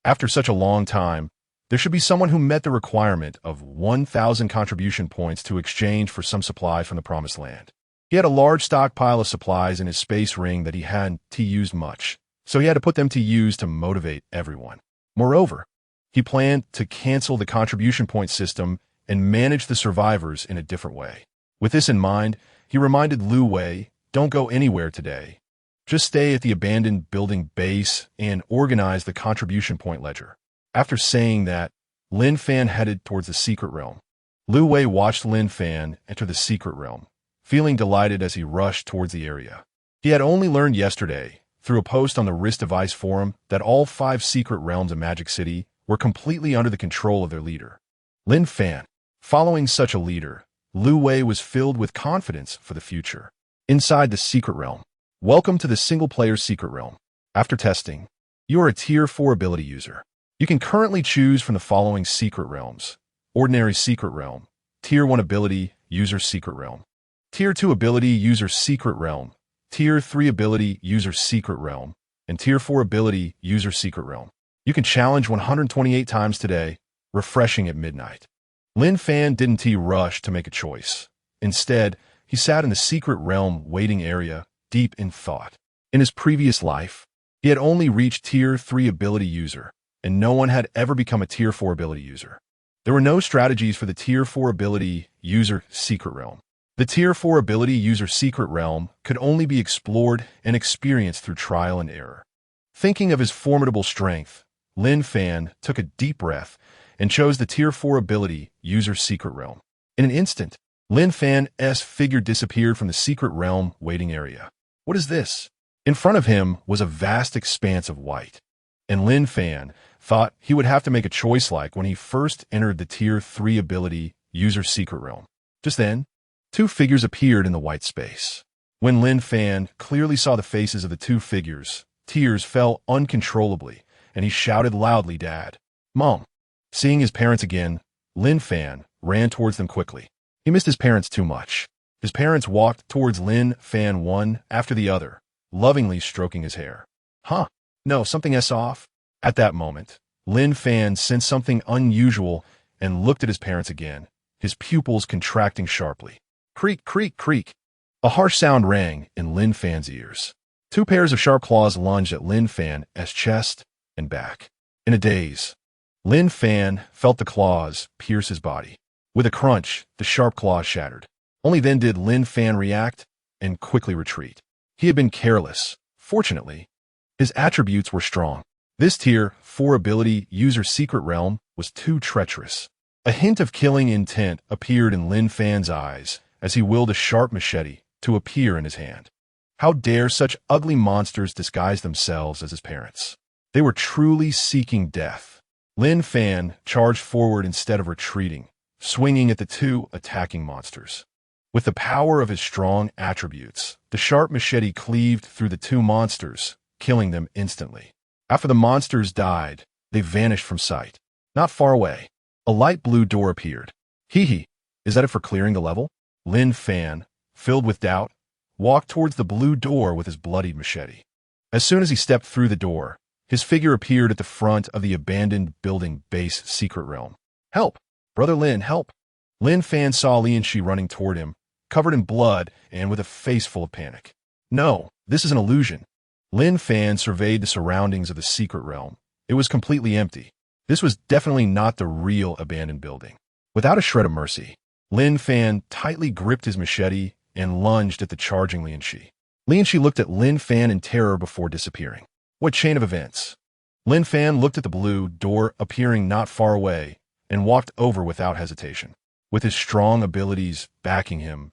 After such a long time, there should be someone who met the requirement of 1,000 contribution points to exchange for some supply from the Promised Land. He had a large stockpile of supplies in his space ring that he hadn't used much, so he had to put them to use to motivate everyone. Moreover, he planned to cancel the contribution point system and manage the survivors in a different way. With this in mind, he reminded Lu Wei, "Don't go anywhere today. Just stay at the abandoned building base and organize the contribution point ledger." After saying that, Lin Fan headed towards the secret realm. Lu Wei watched Lin Fan enter the secret realm, feeling delighted as he rushed towards the area. He had only learned yesterday, through a post on the Wrist Device forum, that all 5 secret realms of Magic City were completely under the control of their leader, Lin Fan. Following such a leader, Lu Wei was filled with confidence for the future. Inside the secret realm. Welcome to the single-player secret realm. After testing, you are a Tier 4 ability user. You can currently choose from the following secret realms: Ordinary Secret Realm, Tier 1 Ability User Secret Realm, Tier 2 Ability User Secret Realm, Tier 3 Ability User Secret Realm, and Tier 4 Ability User Secret Realm. You can challenge 128 times today, refreshing at midnight. Lin Fan didn't rush to make a choice. Instead, he sat in the secret realm waiting area, deep in thought. In his previous life, he had only reached Tier 3 ability user, and no one had ever become a Tier 4 ability user. There were no strategies for the Tier 4 ability user secret realm. The Tier 4 ability user secret realm could only be explored and experienced through trial and error. Thinking of his formidable strength, Lin Fan took a deep breath and chose the Tier 4 ability user secret realm. In an instant, Lin Fan's figure disappeared from the secret realm waiting area. What is this? In front of him was a vast expanse of white, and Lin Fan thought he would have to make a choice like when he first entered the Tier 3 ability user secret realm. Just then, 2 figures appeared in the white space. When Lin Fan clearly saw the faces of the 2 figures, tears fell uncontrollably, and he shouted loudly, "Dad! Mom!" Seeing his parents again, Lin Fan ran towards them quickly. He missed his parents too much. His parents walked towards Lin Fan one after the other, lovingly stroking his hair. "Huh? No, something's off." At that moment, Lin Fan sensed something unusual and looked at his parents again, his pupils contracting sharply. Creak, creak, creak. A harsh sound rang in Lin Fan's ears. 2 pairs of sharp claws lunged at Lin Fan's chest and back. In a daze, Lin Fan felt the claws pierce his body. With a crunch, the sharp claws shattered. Only then did Lin Fan react and quickly retreat. He had been careless. Fortunately, his attributes were strong. This Tier 4 ability user secret realm was too treacherous. A hint of killing intent appeared in Lin Fan's eyes as he willed a sharp machete to appear in his hand. How dare such ugly monsters disguise themselves as his parents? They were truly seeking death. Lin Fan charged forward instead of retreating, swinging at the 2 attacking monsters. With the power of his strong attributes, the sharp machete cleaved through the 2 monsters, killing them instantly. After the monsters died, they vanished from sight. Not far away, a light blue door appeared. Hee hee, is that it for clearing the level? Lin Fan, filled with doubt, walked towards the blue door with his bloodied machete. As soon as he stepped through the door, his figure appeared at the front of the abandoned building base secret realm. Help! Brother Lin, help! Lin Fan saw Lin Shi running toward him, covered in blood and with a face full of panic. No, this is an illusion. Lin Fan surveyed the surroundings of the secret realm. It was completely empty. This was definitely not the real abandoned building. Without a shred of mercy, Lin Fan tightly gripped his machete and lunged at the charging Lin Shi. Lin Shi looked at Lin Fan in terror before disappearing. What chain of events? Lin Fan looked at the blue door appearing not far away and walked over without hesitation. With his strong abilities backing him,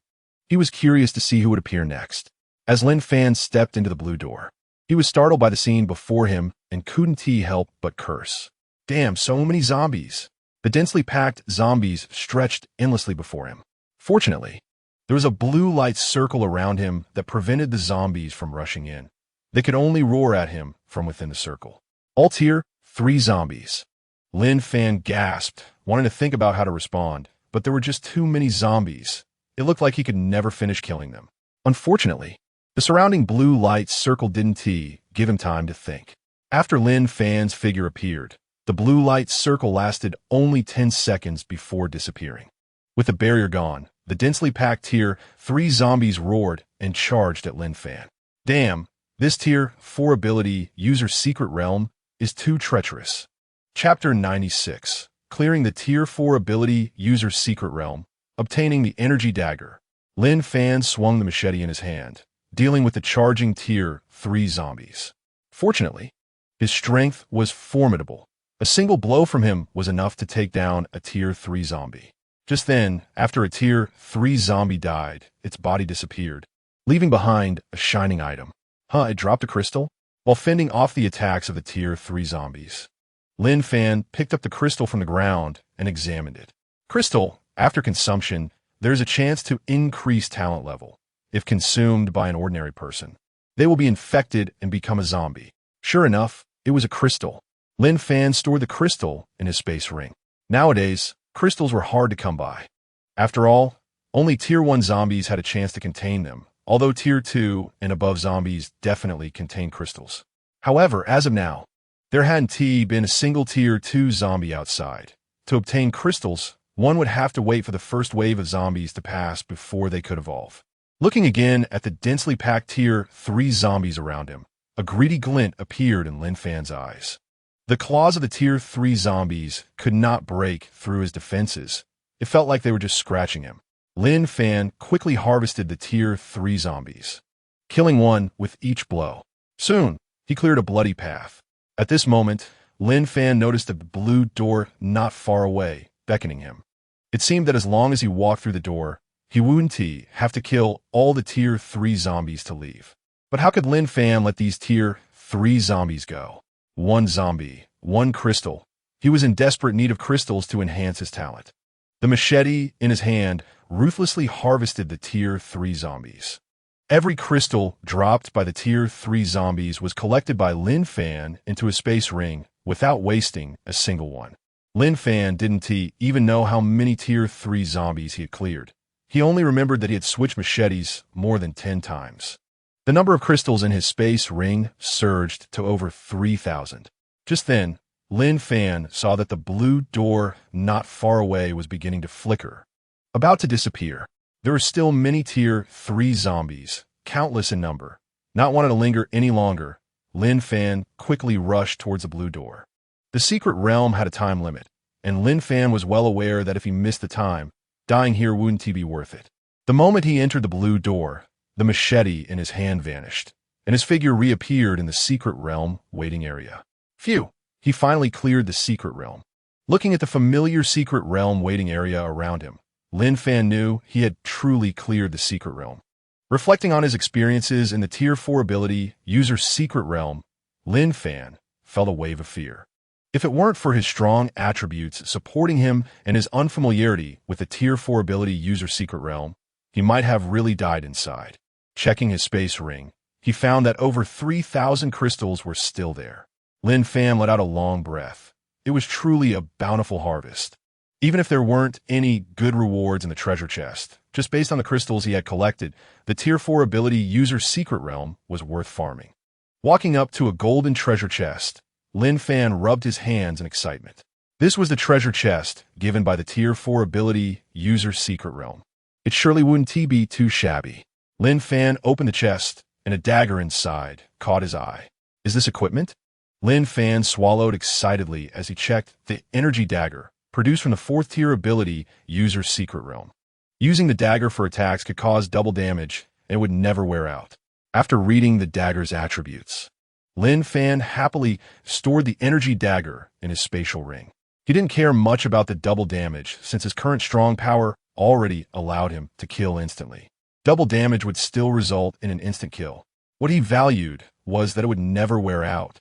he was curious to see who would appear next. As Lin Fan stepped into the blue door, he was startled by the scene before him and couldn't help but curse. Damn, so many zombies. The densely packed zombies stretched endlessly before him. Fortunately, there was a blue light circle around him that prevented the zombies from rushing in. They could only roar at him from within the circle. Alt here, 3 zombies. Lin Fan gasped, wanting to think about how to respond, but there were just too many zombies. It looked like he could never finish killing them. Unfortunately, the surrounding blue light circle didn't give him time to think. After Lin Fan's figure appeared, the blue light circle lasted only 10 seconds before disappearing. With the barrier gone, the densely packed Tier 3 zombies roared and charged at Lin Fan. Damn, this Tier 4 ability, User Secret Realm, is too treacherous. Chapter 96. Clearing the Tier 4 ability, User Secret Realm, obtaining the Energy Dagger. Lin Fan swung the machete in his hand, dealing with the charging Tier 3 zombies. Fortunately, his strength was formidable. A single blow from him was enough to take down a Tier 3 zombie. Just then, after a Tier 3 zombie died, its body disappeared, leaving behind a shining item. It dropped a crystal? While fending off the attacks of the Tier 3 zombies, Lin Fan picked up the crystal from the ground and examined it. Crystal, after consumption, there's a chance to increase talent level. If consumed by an ordinary person, they will be infected and become a zombie. Sure enough, it was a crystal. Lin Fan stored the crystal in his space ring. Nowadays, crystals were hard to come by. After all, only Tier 1 zombies had a chance to contain them, although Tier 2 and above zombies definitely contain crystals. However, as of now, there hadn't been a single Tier 2 zombie outside. To obtain crystals, one would have to wait for the first wave of zombies to pass before they could evolve. Looking again at the densely packed Tier 3 zombies around him, a greedy glint appeared in Lin Fan's eyes. The claws of the Tier 3 zombies could not break through his defenses. It felt like they were just scratching him. Lin Fan quickly harvested the Tier 3 zombies, killing one with each blow. Soon, he cleared a bloody path. At this moment, Lin Fan noticed a blue door not far away, beckoning him. It seemed that as long as he walked through the door, he wouldn't have to kill all the Tier 3 zombies to leave. But how could Lin Fan let these Tier 3 zombies go? 1 zombie, 1 crystal. He was in desperate need of crystals to enhance his talent. The machete in his hand ruthlessly harvested the Tier 3 zombies. Every crystal dropped by the Tier 3 zombies was collected by Lin Fan into a space ring without wasting a single one. Lin Fan didn't even know how many Tier 3 zombies he had cleared. He only remembered that he had switched machetes more than 10 times. The number of crystals in his space ring surged to over 3,000. Just then, Lin Fan saw that the blue door not far away was beginning to flicker, about to disappear. There were still many Tier 3 zombies, countless in number. Not wanting to linger any longer, Lin Fan quickly rushed towards the blue door. The secret realm had a time limit, and Lin Fan was well aware that if he missed the time, dying here wouldn't be worth it. The moment he entered the blue door, the machete in his hand vanished, and his figure reappeared in the secret realm waiting area. Phew! He finally cleared the secret realm. Looking at the familiar secret realm waiting area around him, Lin Fan knew he had truly cleared the secret realm. Reflecting on his experiences in the Tier 4 ability, User Secret Realm, Lin Fan felt a wave of fear. If it weren't for his strong attributes supporting him and his unfamiliarity with the Tier 4 ability User Secret Realm, he might have really died inside. Checking his space ring, he found that over 3,000 crystals were still there. Lin Fan let out a long breath. It was truly a bountiful harvest. Even if there weren't any good rewards in the treasure chest, just based on the crystals he had collected, the Tier 4 ability User's Secret Realm was worth farming. Walking up to a golden treasure chest, Lin Fan rubbed his hands in excitement. This was the treasure chest given by the Tier 4 ability User's Secret Realm. It surely wouldn't be too shabby. Lin Fan opened the chest, and a dagger inside caught his eye. Is this equipment? Lin Fan swallowed excitedly as he checked the energy dagger, produced from the 4th tier ability User's Secret Realm. Using the dagger for attacks could cause double damage, and it would never wear out. After reading the dagger's attributes, Lin Fan happily stored the energy dagger in his spatial ring. He didn't care much about the double damage, since his current strong power already allowed him to kill instantly. Double damage would still result in an instant kill. What he valued was that it would never wear out,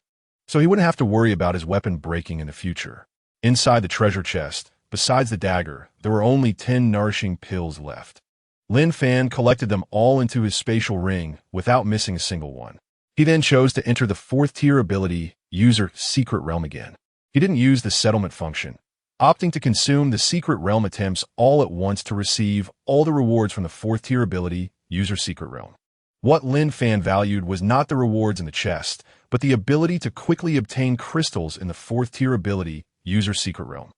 so he wouldn't have to worry about his weapon breaking in the future. Inside the treasure chest, besides the dagger, there were only 10 nourishing pills left. Lin Fan collected them all into his spatial ring without missing a single one. He then chose to enter the 4th tier ability User Secret Realm again. He didn't use the settlement function, opting to consume the Secret Realm attempts all at once to receive all the rewards from the 4th tier ability User Secret Realm. What Lin Fan valued was not the rewards in the chest, but the ability to quickly obtain crystals in the 4th tier ability User Secret Realm.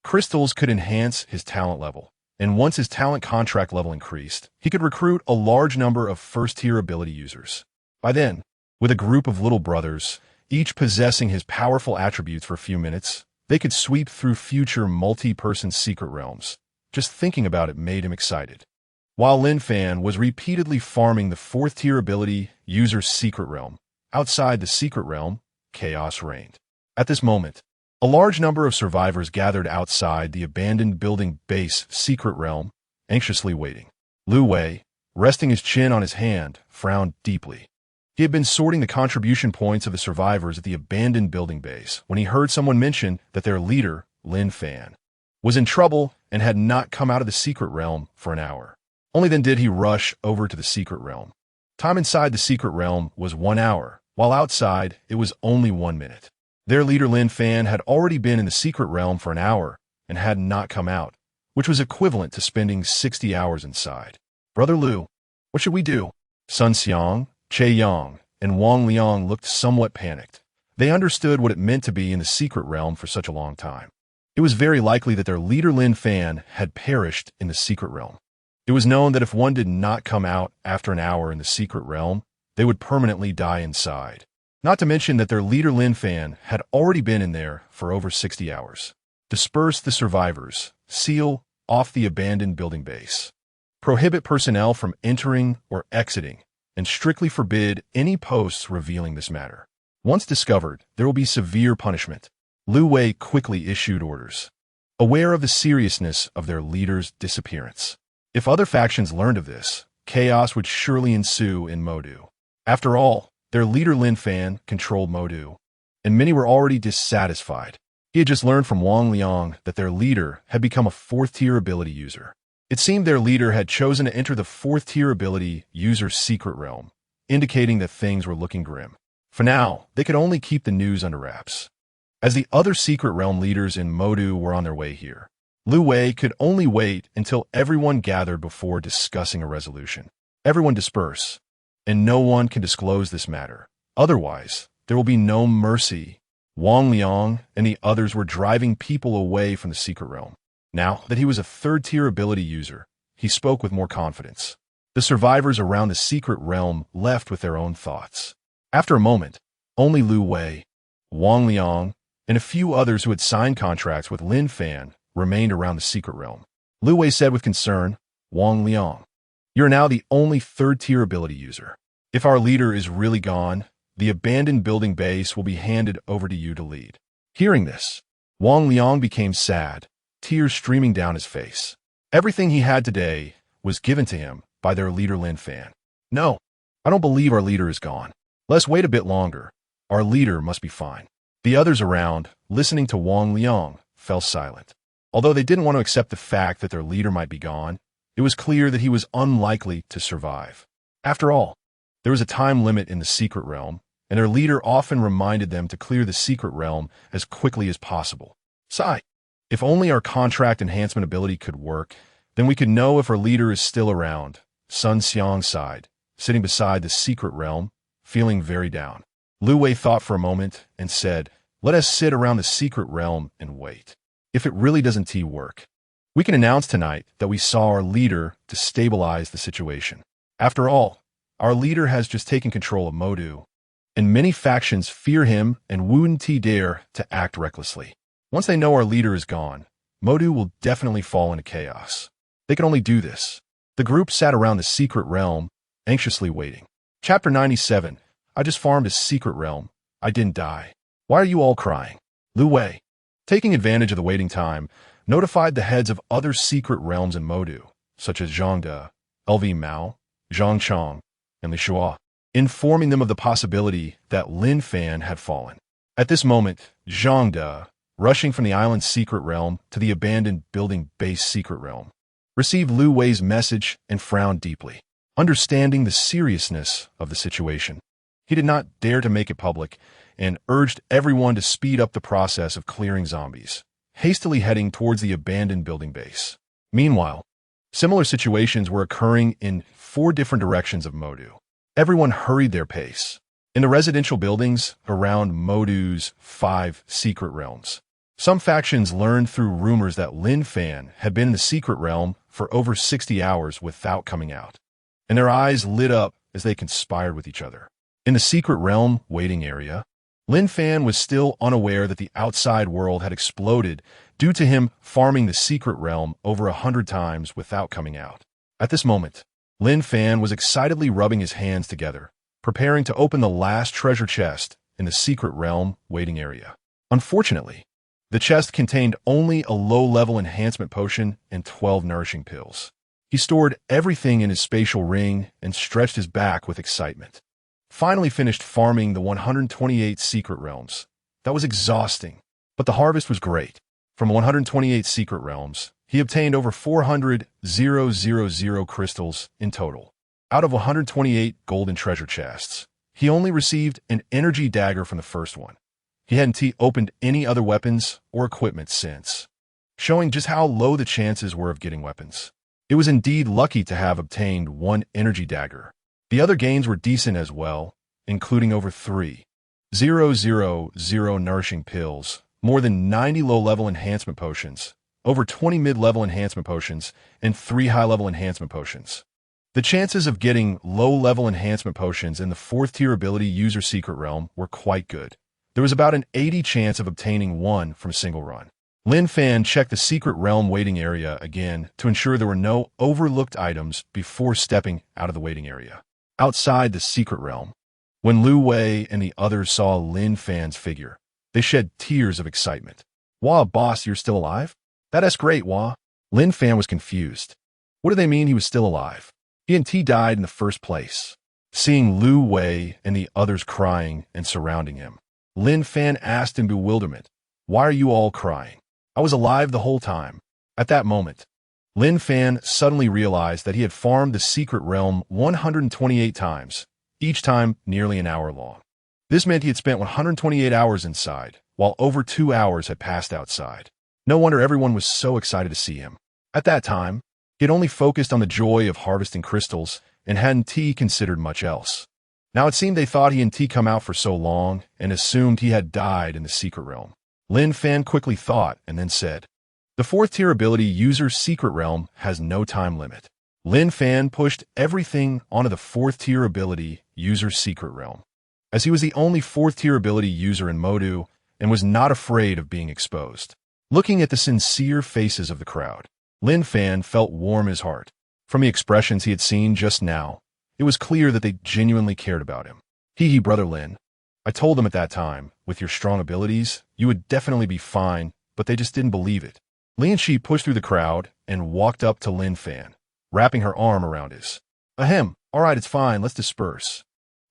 Crystals could enhance his talent level, and once his talent contract level increased, he could recruit a large number of 1st tier ability users. By then, with a group of little brothers, each possessing his powerful attributes for a few minutes, they could sweep through future multi-person secret realms. Just thinking about it made him excited. While Lin Fan was repeatedly farming the 4th tier ability User's Secret Realm, outside the secret realm, chaos reigned. At this moment, a large number of survivors gathered outside the abandoned building base secret realm, anxiously waiting. Lu Wei, resting his chin on his hand, frowned deeply. He had been sorting the contribution points of the survivors at the abandoned building base when he heard someone mention that their leader, Lin Fan, was in trouble and had not come out of the secret realm for an hour. Only then did he rush over to the secret realm. Time inside the secret realm was 1 hour, while outside it was only 1 minute. Their leader Lin Fan had already been in the secret realm for an hour and had not come out, which was equivalent to spending 60 hours inside. Brother Lu, what should we do? Sun Xiang, Che Yang, and Wang Liang looked somewhat panicked. They understood what it meant to be in the secret realm for such a long time. It was very likely that their leader Lin Fan had perished in the secret realm. It was known that if one did not come out after an hour in the secret realm, they would permanently die inside. Not to mention that their leader Lin Fan had already been in there for over 60 hours. Disperse the survivors. Seal off the abandoned building base. Prohibit personnel from entering or exiting, and strictly forbid any posts revealing this matter. Once discovered, there will be severe punishment. Lu Wei quickly issued orders, aware of the seriousness of their leader's disappearance. If other factions learned of this, chaos would surely ensue in Modu. After all, their leader Lin Fan controlled Modu, and many were already dissatisfied. He had just learned from Wang Liang that their leader had become a 4th tier ability user. It seemed their leader had chosen to enter the 4th tier ability User's Secret Realm, indicating that things were looking grim. For now, they could only keep the news under wraps. As the other secret realm leaders in Modu were on their way here, Lu Wei could only wait until everyone gathered before discussing a resolution. Everyone disperse, and no one can disclose this matter. Otherwise, there will be no mercy. Wang Liang and the others were driving people away from the secret realm. Now that he was a 3rd tier ability user, he spoke with more confidence. The survivors around the secret realm left with their own thoughts. After a moment, only Lu Wei, Wang Liang, and a few others who had signed contracts with Lin Fan remained around the secret realm. Lu Wei said with concern, Wang Liang, you're now the only 3rd tier ability user. If our leader is really gone, the abandoned building base will be handed over to you to lead. Hearing this, Wang Liang became sad, tears streaming down his face. Everything he had today was given to him by their leader Lin Fan. No, I don't believe our leader is gone. Let's wait a bit longer. Our leader must be fine. The others around, listening to Wang Liang, fell silent. Although they didn't want to accept the fact that their leader might be gone, it was clear that he was unlikely to survive. After all, There was a time limit in the secret realm, and their leader often reminded them to clear the secret realm as quickly as possible. Sigh. If only our contract enhancement ability could work, then we could know if our leader is still around. Sun Xiang sighed, sitting beside the secret realm, feeling very down. Lu Wei thought for a moment and said, "Let us sit around the secret realm and wait. If it really doesn't work, we can announce tonight that we saw our leader to stabilize the situation. After all, our leader has just taken control of Modu, and many factions fear him and wouldn't dare to act recklessly. Once they know our leader is gone, Modu will definitely fall into chaos. They can only do this." The group sat around the secret realm, anxiously waiting. Chapter 97. I just farmed a secret realm. I didn't die. Why are you all crying? Lu Wei, taking advantage of the waiting time, notified the heads of other secret realms in Modu, such as Zhangde, LV Mao, Zhang Chong, and Li Shua, informing them of the possibility that Lin Fan had fallen. At this moment, Zhangde, rushing from the island's secret realm to the abandoned building base secret realm, received Lu Wei's message and frowned deeply, understanding the seriousness of the situation. He did not dare to make it public and urged everyone to speed up the process of clearing zombies, hastily heading towards the abandoned building base. Meanwhile, similar situations were occurring in 4 different directions of Modu. Everyone hurried their pace. In the residential buildings around Modu's 5 secret realms, some factions learned through rumors that Lin Fan had been in the secret realm for over 60 hours without coming out, and their eyes lit up as they conspired with each other. In the secret realm waiting area, Lin Fan was still unaware that the outside world had exploded due to him farming the secret realm over 100 times without coming out. At this moment, Lin Fan was excitedly rubbing his hands together, preparing to open the last treasure chest in the secret realm waiting area. Unfortunately, the chest contained only a low-level enhancement potion and 12 nourishing pills. He stored everything in his spatial ring and stretched his back with excitement. Finally finished farming the 128 secret realms. That was exhausting, but the harvest was great. From 128 secret realms, he obtained over 400,000 crystals in total. Out of 128 golden treasure chests, he only received an energy dagger from the first one. He hadn't opened any other weapons or equipment since, showing just how low the chances were of getting weapons. It was indeed lucky to have obtained 1 energy dagger. The other gains were decent as well, including over 3,000 nourishing pills, more than 90 low-level enhancement potions, over 20 mid-level enhancement potions, and 3 high-level enhancement potions. The chances of getting low-level enhancement potions in the 4th-tier ability user secret realm were quite good. There was about an 80% chance of obtaining 1 from a single run. Lin Fan checked the secret realm waiting area again to ensure there were no overlooked items before stepping out of the waiting area. Outside the secret realm, when Lu Wei and the others saw Lin Fan's figure, they shed tears of excitement. "Wah, boss, you're still alive? That's great, Wah." Lin Fan was confused. What do they mean he was still alive? He and T died in the first place. Seeing Lu Wei and the others crying and surrounding him, Lin Fan asked in bewilderment, "Why are you all crying? I was alive the whole time." At that moment, Lin Fan suddenly realized that he had farmed the secret realm 128 times, each time nearly an hour long. This meant he had spent 128 hours inside, while over 2 hours had passed outside. No wonder everyone was so excited to see him. At that time, he had only focused on the joy of harvesting crystals and hadn't considered much else. Now it seemed they thought he and T come out for so long and assumed he had died in the secret realm. Lin Fan quickly thought and then said, "The 4th-tier ability user's secret realm has no time limit." Lin Fan pushed everything onto the 4th-tier ability user's secret realm, as he was the only 4th-tier ability user in Modu and was not afraid of being exposed. Looking at the sincere faces of the crowd, Lin Fan felt warm in his heart. From the expressions he had seen just now, it was clear that they genuinely cared about him. Hee, brother Lin. I told them at that time, with your strong abilities, you would definitely be fine, but they just didn't believe it. Lian Shi pushed through the crowd and walked up to Lin Fan, wrapping her arm around his. "Ahem, all right, it's fine, let's disperse.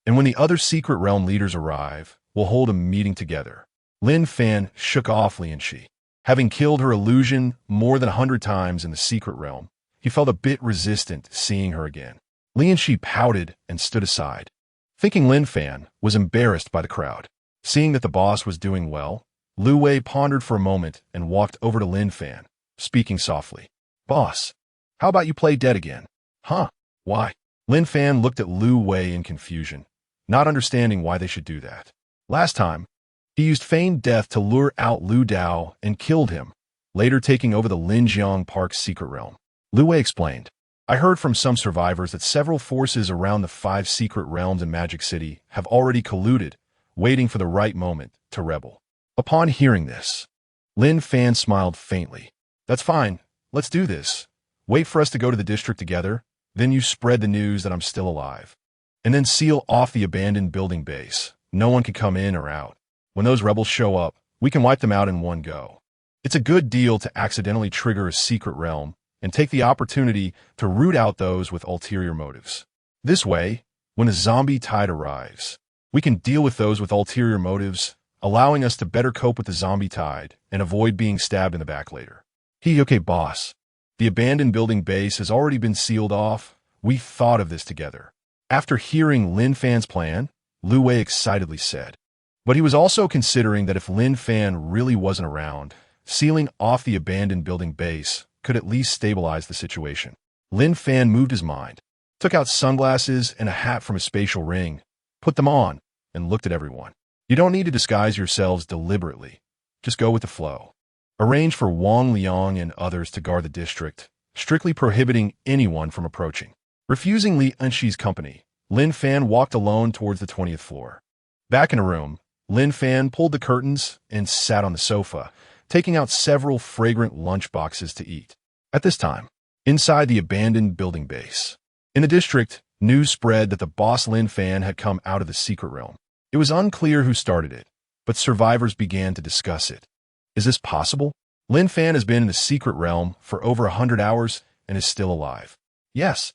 And when the other secret realm leaders arrive, we'll hold a meeting together." Lin Fan shook off Lian Shi. Having killed her illusion more than 100 times in the secret realm, he felt a bit resistant seeing her again. Lian Shi pouted and stood aside. Thinking Lin Fan was embarrassed by the crowd. Seeing that the boss was doing well, Lu Wei pondered for a moment and walked over to Lin Fan, speaking softly. Boss, how about you play dead again? Huh? Why? Lin Fan looked at Lu Wei in confusion, not understanding why they should do that. Last time, he used feigned death to lure out Lu Dao and killed him, later taking over the Linjiang Park's secret realm. Lu Wei explained, I heard from some survivors that several forces around the 5 secret realms in Magic City have already colluded, waiting for the right moment to rebel. Upon hearing this, Lin Fan smiled faintly. That's fine. Let's do this. Wait for us to go to the district together, then you spread the news that I'm still alive. And then seal off the abandoned building base. No one can come in or out. When those rebels show up, we can wipe them out in one go. It's a good deal to accidentally trigger a secret realm and take the opportunity to root out those with ulterior motives. This way, when a zombie tide arrives, we can deal with those with ulterior motives, allowing us to better cope with the zombie tide and avoid being stabbed in the back later. Okay, boss. The abandoned building base has already been sealed off. We thought of this together. After hearing Lin Fan's plan, Lu Wei excitedly said. But he was also considering that if Lin Fan really wasn't around, sealing off the abandoned building base could at least stabilize the situation. Lin Fan moved his mind, took out sunglasses and a hat from his spatial ring, put them on, and looked at everyone. You don't need to disguise yourselves deliberately. Just go with the flow. Arrange for Wang Liang and others to guard the district, strictly prohibiting anyone from approaching. Refusing Li Enxi's company, Lin Fan walked alone towards the 20th floor. Back in a room, Lin Fan pulled the curtains and sat on the sofa, taking out several fragrant lunch boxes to eat. At this time, inside the abandoned building base, in the district, news spread that the boss Lin Fan had come out of the secret realm. It was unclear who started it, but survivors began to discuss it. Is this possible? Lin Fan has been in the secret realm for over 100 hours and is still alive. Yes.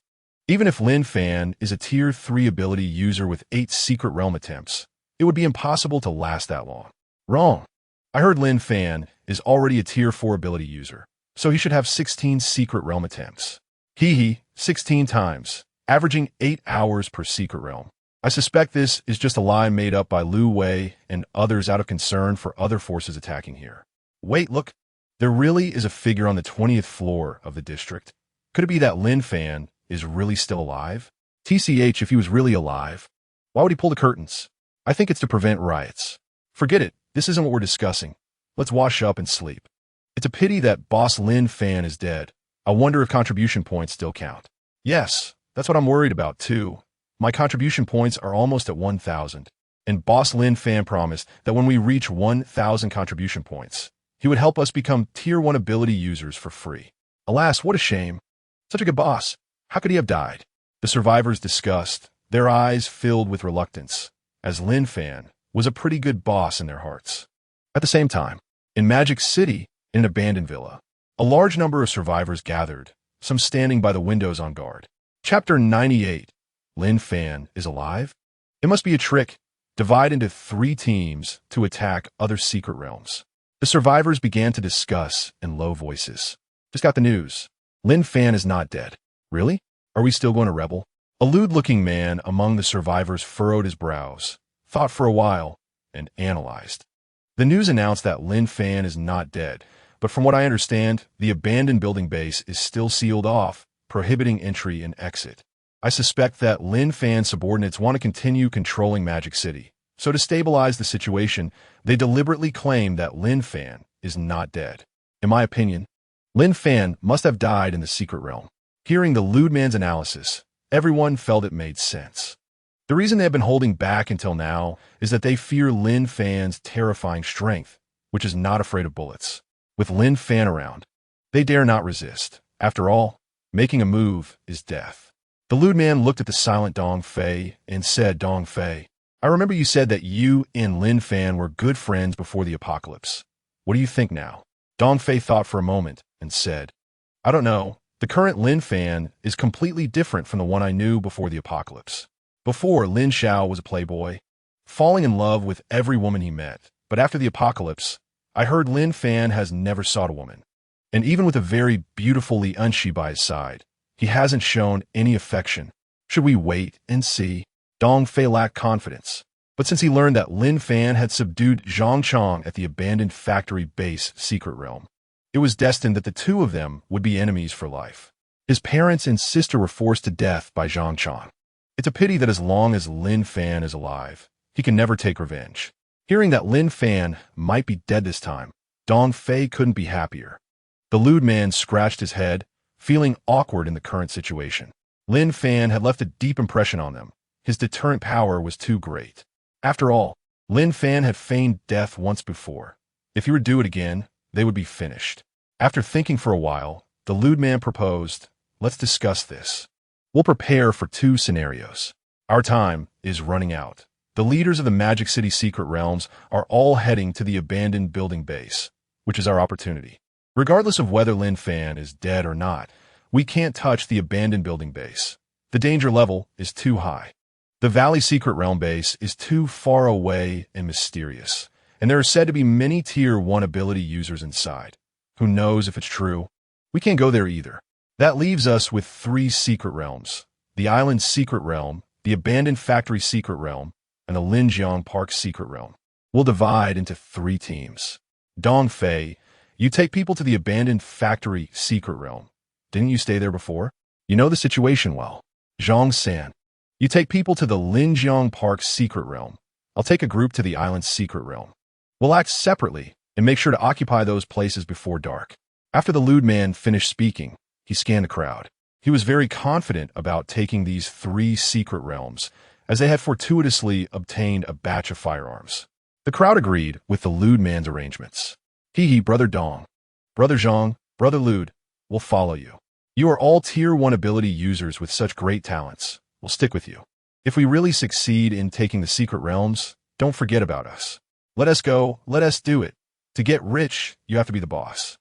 Even if Lin Fan is a Tier 3 ability user with 8 secret realm attempts, it would be impossible to last that long. Wrong. I heard Lin Fan is already a Tier 4 ability user, so he should have 16 secret realm attempts. 16 times, averaging 8 hours per secret realm. I suspect this is just a lie made up by Lu Wei and others out of concern for other forces attacking here. Wait, look. There really is a figure on the 20th floor of the district. Could it be that Lin Fan is really still alive? TCH, if he was really alive, why would he pull the curtains? I think it's to prevent riots. Forget it. This isn't what we're discussing. Let's wash up and sleep. It's a pity that boss Lin Fan is dead. I wonder if contribution points still count. Yes, that's what I'm worried about too. My contribution points are almost at 1,000, and boss Lin Fan promised that when we reach 1,000 contribution points, he would help us become Tier 1 ability users for free. Alas, what a shame. Such a good boss. How could he have died? The survivors discussed, their eyes filled with reluctance, as Lin Fan was a pretty good boss in their hearts. At the same time, in Magic City, in an abandoned villa, a large number of survivors gathered, some standing by the windows on guard. Chapter 98. Lin Fan is alive? It must be a trick. Divide into 3 teams to attack other secret realms. The survivors began to discuss in low voices. Just got the news. Lin Fan is not dead. Really? Are we still going to rebel? A lewd-looking man among the survivors furrowed his brows, thought for a while, and analyzed. The news announced that Lin Fan is not dead, but from what I understand, the abandoned building base is still sealed off, prohibiting entry and exit. I suspect that Lin Fan's subordinates want to continue controlling Magic City. So to stabilize the situation, they deliberately claim that Lin Fan is not dead. In my opinion, Lin Fan must have died in the secret realm. Hearing the lewd man's analysis, everyone felt it made sense. The reason they have been holding back until now is that they fear Lin Fan's terrifying strength, which is not afraid of bullets. With Lin Fan around, they dare not resist. After all, making a move is death. The lewd man looked at the silent Dong Fei and said, Dong Fei, I remember you said that you and Lin Fan were good friends before the apocalypse. What do you think now? Dong Fei thought for a moment and said, I don't know. The current Lin Fan is completely different from the one I knew before the apocalypse. Before, Lin Xiao was a playboy, falling in love with every woman he met. But after the apocalypse, I heard Lin Fan has never sought a woman. And even with a very beautiful Li Enxi by his side, he hasn't shown any affection. Should we wait and see? Dong Fei lacked confidence. But since he learned that Lin Fan had subdued Zhang Chong at the abandoned factory base secret realm, it was destined that the two of them would be enemies for life. His parents and sister were forced to death by Zhang Chong. It's a pity that as long as Lin Fan is alive, he can never take revenge. Hearing that Lin Fan might be dead this time, Dong Fei couldn't be happier. The lewd man scratched his head, feeling awkward in the current situation. Lin Fan had left a deep impression on them. His deterrent power was too great. After all, Lin Fan had feigned death once before. If he were to do it again, they would be finished. After thinking for a while, the lewd man proposed, "Let's discuss this. We'll prepare for 2 scenarios. Our time is running out. The leaders of the Magic City secret realms are all heading to the abandoned building base, which is our opportunity. Regardless of whether Lin Fan is dead or not, we can't touch the abandoned building base. The danger level is too high. The Valley Secret Realm base is too far away and mysterious, and there are said to be many Tier 1 ability users inside. Who knows if it's true? We can't go there either. That leaves us with 3 secret realms: the Island Secret Realm, the Abandoned Factory Secret Realm, and the Linjiang Park Secret Realm. We'll divide into 3 teams. Dong Fei, you take people to the Abandoned Factory Secret Realm. Didn't you stay there before? You know the situation well. Zhang San, you take people to the Linjiang Park Secret Realm. I'll take a group to the Island Secret Realm. We'll act separately and make sure to occupy those places before dark." After the lewd man finished speaking, he scanned the crowd. He was very confident about taking these 3 secret realms, as they had fortuitously obtained a batch of firearms. The crowd agreed with the lewd man's arrangements. "Hee, Brother Dong. Brother Zhang, Brother Lewd, we'll follow you. You are all Tier 1 ability users with such great talents. We'll stick with you. If we really succeed in taking the secret realms, don't forget about us. Let us go, let us do it. To get rich, you have to be the boss.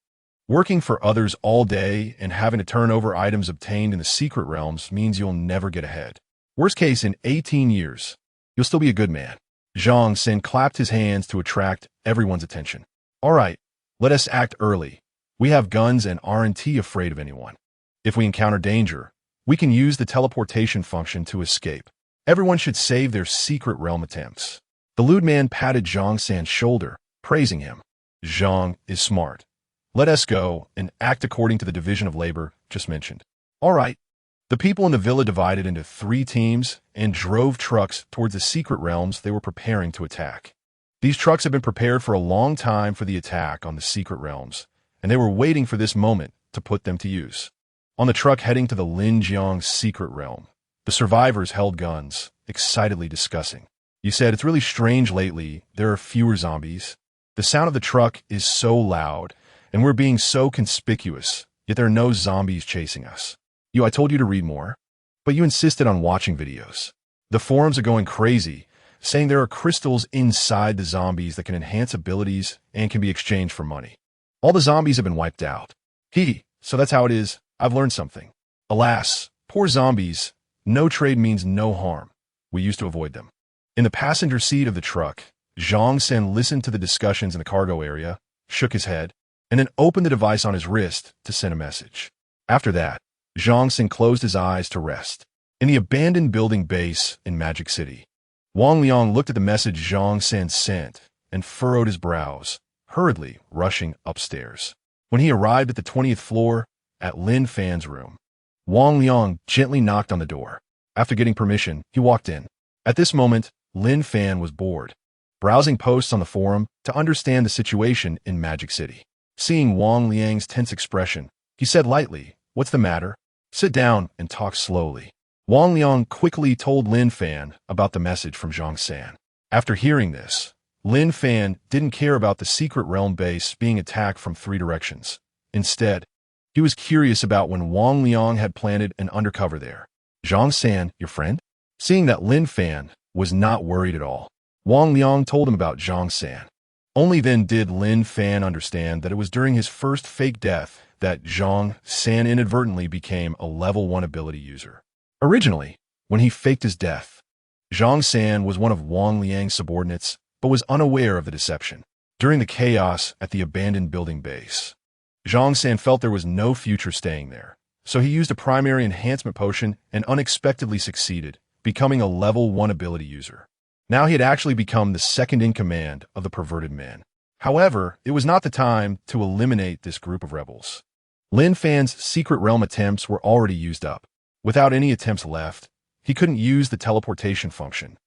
Working for others all day and having to turn over items obtained in the secret realms means you'll never get ahead. Worst case, in 18 years, you'll still be a good man." Zhang Sen clapped his hands to attract everyone's attention. "All right, let us act early. We have guns and aren't afraid of anyone. If we encounter danger, we can use the teleportation function to escape. Everyone should save their secret realm attempts." The lewd man patted Zhang San's shoulder, praising him. "Zhang is smart. Let us go and act according to the division of labor just mentioned." All right. The people in the villa divided into 3 teams and drove trucks towards the secret realms they were preparing to attack. These trucks had been prepared for a long time for the attack on the secret realms, and they were waiting for this moment to put them to use. On the truck heading to the Linjiang secret realm, the survivors held guns, excitedly discussing. "You said it's really strange lately, there are fewer zombies. The sound of the truck is so loud, and we're being so conspicuous, yet there are no zombies chasing us. I told you to read more, but you insisted on watching videos. The forums are going crazy, saying there are crystals inside the zombies that can enhance abilities and can be exchanged for money. All the zombies have been wiped out. So that's how it is. I've learned something. Alas, poor zombies, no trade means no harm. We used to avoid them." In the passenger seat of the truck, Zhang Sen listened to the discussions in the cargo area, shook his head, and then opened the device on his wrist to send a message. After that, Zhang Sen closed his eyes to rest. In the abandoned building base in Magic City, Wang Liang looked at the message Zhang Sen sent and furrowed his brows, hurriedly rushing upstairs. When he arrived at the 20th floor, at Lin Fan's room, Wang Liang gently knocked on the door. After getting permission, he walked in. At this moment, Lin Fan was bored, browsing posts on the forum to understand the situation in Magic City. Seeing Wang Liang's tense expression, he said lightly, "What's the matter? Sit down and talk slowly." Wang Liang quickly told Lin Fan about the message from Zhang San. After hearing this, Lin Fan didn't care about the secret realm base being attacked from 3 directions. Instead, he was curious about when Wang Liang had planted an undercover there. "Zhang San, your friend?" Seeing that Lin Fan was not worried at all, Wang Liang told him about Zhang San. Only then did Lin Fan understand that it was during his first fake death that Zhang San inadvertently became a level 1 ability user. Originally, when he faked his death, Zhang San was one of Wang Liang's subordinates, but was unaware of the deception. During the chaos at the abandoned building base, Zhang San felt there was no future staying there, so he used a primary enhancement potion and unexpectedly succeeded, becoming a level 1 ability user. Now he had actually become the second in command of the perverted men. However, it was not the time to eliminate this group of rebels. Lin Fan's secret realm attempts were already used up. Without any attempts left, he couldn't use the teleportation function.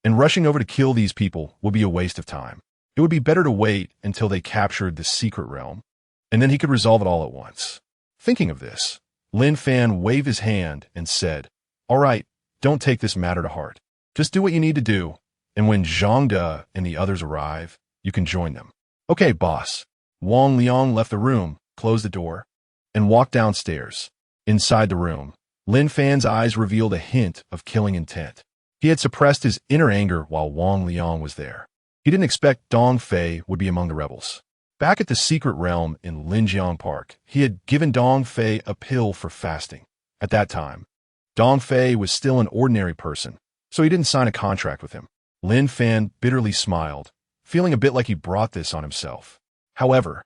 And rushing over to kill these people would be a waste of time. It would be better to wait until they captured the secret realm, and then he could resolve it all at once. Thinking of this, Lin Fan waved his hand and said, "All right, don't take this matter to heart. Just do what you need to do, and when Zhang De and the others arrive, you can join them." "Okay, boss." Wang Liang left the room, closed the door, and walked downstairs. Inside the room, Lin Fan's eyes revealed a hint of killing intent. He had suppressed his inner anger while Wang Liang was there. He didn't expect Dong Fei would be among the rebels. Back at the secret realm in Linjiang Park, he had given Dong Fei a pill for fasting. At that time, Dong Fei was still an ordinary person, so he didn't sign a contract with him. Lin Fan bitterly smiled, feeling a bit like he brought this on himself. However,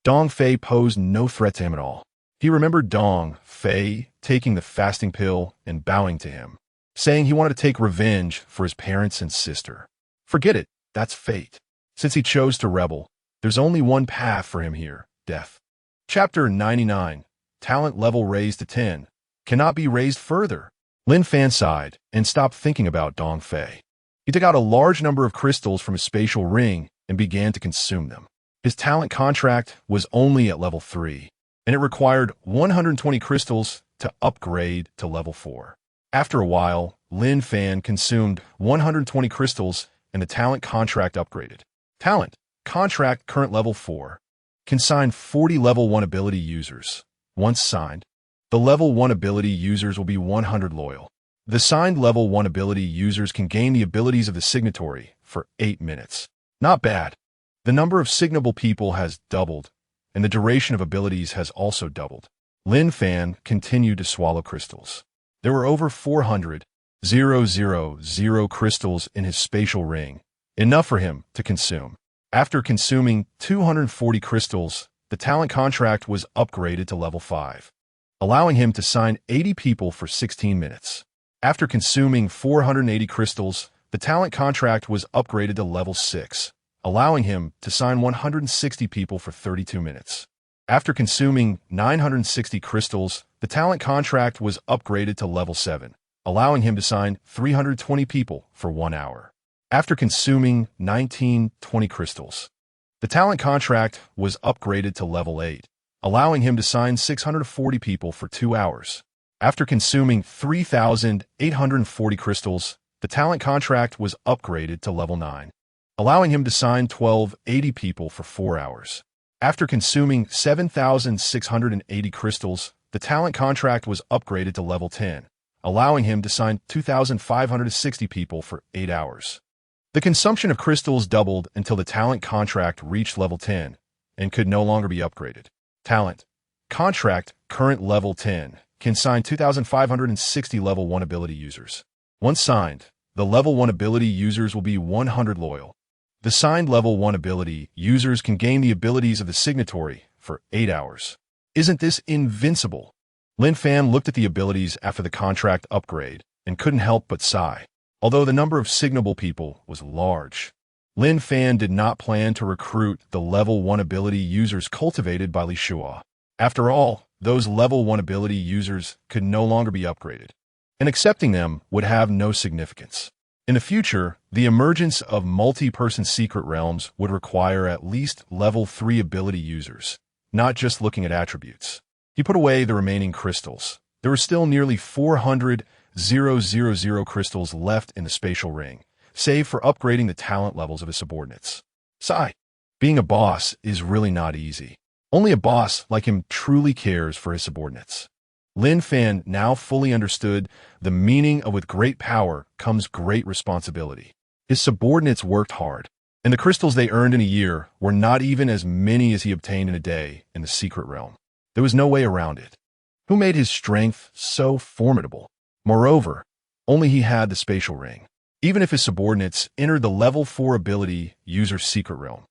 Dong Fei posed no threat to him at all. He remembered Dong Fei taking the fasting pill and bowing to him, saying he wanted to take revenge for his parents and sister. Forget it, that's fate. Since he chose to rebel, there's only one path for him here, death. Chapter 99. Talent level raised to 10. Cannot be raised further. Lin Fan sighed and stopped thinking about Dong Fei. He took out a large number of crystals from his spatial ring and began to consume them. His talent contract was only at level 3, and it required 120 crystals to upgrade to level 4. After a while, Lin Fan consumed 120 crystals and the talent contract upgraded. Talent contract current level 4. Consign 40 level 1 ability users. Once signed, the level 1 ability users will be 100 loyal. The signed level 1 ability users can gain the abilities of the signatory for 8 minutes. Not bad. The number of signable people has doubled, and the duration of abilities has also doubled. Lin Fan continued to swallow crystals. There were over 400,000 crystals in his spatial ring, enough for him to consume. After consuming 240 crystals, the talent contract was upgraded to level 5, allowing him to sign 80 people for 16 minutes. After consuming 480 crystals, the talent contract was upgraded to level 6, allowing him to sign 160 people for 32 minutes. After consuming 960 crystals, the talent contract was upgraded to level 7, allowing him to sign 320 people for 1 hour. After consuming 1920 crystals, the talent contract was upgraded to level 8, allowing him to sign 640 people for 2 hours. After consuming 3,840 crystals, the talent contract was upgraded to level 9, allowing him to sign 1,280 people for 4 hours. After consuming 7,680 crystals, the talent contract was upgraded to level 10, allowing him to sign 2,560 people for 8 hours. The consumption of crystals doubled until the talent contract reached level 10 and could no longer be upgraded. Talent contract current level 10 can sign 2,560 level 1 ability users. Once signed, the level 1 ability users will be 100 loyal. The signed level 1 ability users can gain the abilities of the signatory for 8 hours. Isn't this invincible? Lin Fan looked at the abilities after the contract upgrade and couldn't help but sigh. Although the number of signable people was large, Lin Fan did not plan to recruit the level 1 ability users cultivated by Li Shua. After all, those level 1 ability users could no longer be upgraded, and accepting them would have no significance. In the future, the emergence of multi-person secret realms would require at least level 3 ability users, not just looking at attributes. He put away the remaining crystals. There were still nearly 400,000 crystals left in the spatial ring, save for upgrading the talent levels of his subordinates. Sigh. Being a boss is really not easy. Only a boss like him truly cares for his subordinates. Lin Fan now fully understood the meaning of with great power comes great responsibility. His subordinates worked hard, and the crystals they earned in a year were not even as many as he obtained in a day in the secret realm. There was no way around it. Who made his strength so formidable? Moreover, only he had the spatial ring. Even if his subordinates entered the level 4 ability user secret realm,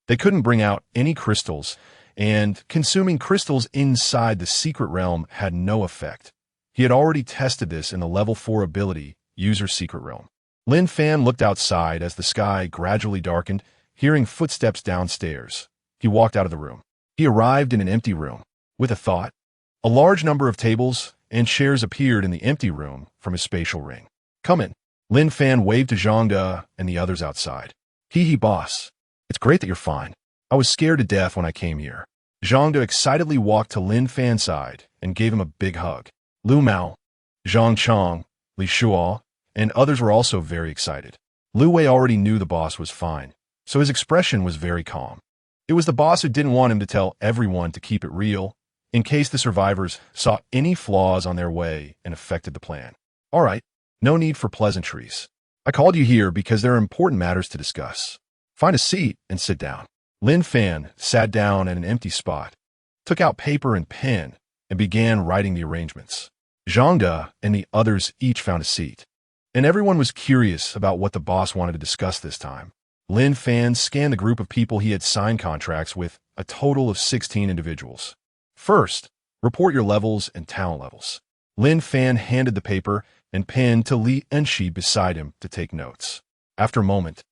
they couldn't bring out any crystals, and consuming crystals inside the secret realm had no effect. He had already tested this in the level 4 ability user secret realm. Lin Fan looked outside as the sky gradually darkened, hearing footsteps downstairs. He walked out of the room. He arrived in an empty room. With a thought, a large number of tables and chairs appeared in the empty room from his spatial ring. Come in. Lin Fan waved to Zhangde and the others outside. Hee boss. It's great that you're fine. I was scared to death when I came here. Zhangde excitedly walked to Lin Fan's side and gave him a big hug. Lu Mao, Zhang Chong, Li Shuo, and others were also very excited. Lu Wei already knew the boss was fine, so his expression was very calm. It was the boss who didn't want him to tell everyone to keep it real, in case the survivors saw any flaws on their way and affected the plan. All right, no need for pleasantries. I called you here because there are important matters to discuss. Find a seat and sit down. Lin Fan sat down at an empty spot, took out paper and pen, and began writing the arrangements. Zhangde and the others each found a seat, and everyone was curious about what the boss wanted to discuss this time. Lin Fan scanned the group of people he had signed contracts with, a total of 16 individuals. First, report your levels and talent levels. Lin Fan handed the paper and pen to Li Enshi beside him to take notes. After a moment,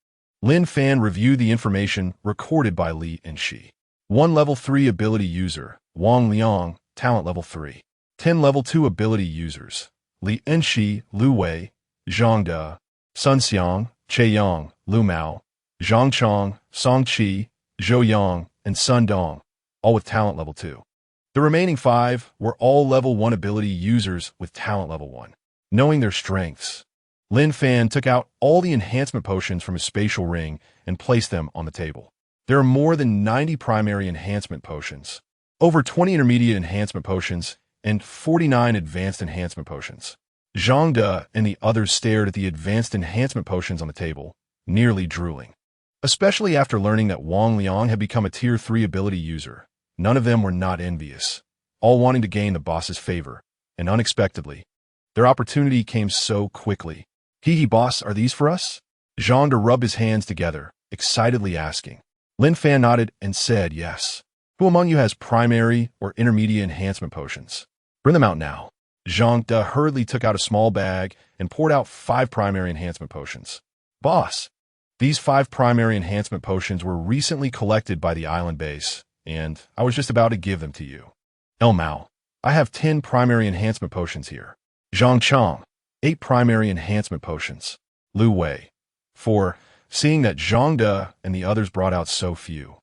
Lin Fan reviewed the information recorded by Li Enshi. 1 level 3 ability user, Wang Liang, talent level 3. 10 level 2 ability users, Li Enshi, Lu Wei, Zhangde, Sun Xiang, Che Yang, Lu Mao, Zhang Chong, Song Qi, Zhou Yang, and Sun Dong, all with talent level 2. The remaining 5 were all level 1 ability users with talent level 1. Knowing their strengths, Lin Fan took out all the enhancement potions from his spatial ring and placed them on the table. There are more than 90 primary enhancement potions, over 20 intermediate enhancement potions, and 49 advanced enhancement potions. Zhangde and the others stared at the advanced enhancement potions on the table, nearly drooling. Especially after learning that Wang Liang had become a Tier 3 ability user, none of them were not envious, all wanting to gain the boss's favor, and unexpectedly, their opportunity came so quickly. Hee boss, are these for us? Zhangde rubbed his hands together, excitedly asking. Lin Fan nodded and said yes. Who among you has primary or intermediate enhancement potions? Bring them out now. Zhangde hurriedly took out a small bag and poured out 5 primary enhancement potions. Boss, these 5 primary enhancement potions were recently collected by the island base, and I was just about to give them to you. El Mao, I have 10 primary enhancement potions here. Zhang Chong, 8 primary enhancement potions. Lu Wei, 4, seeing that Zhangde and the others brought out so few.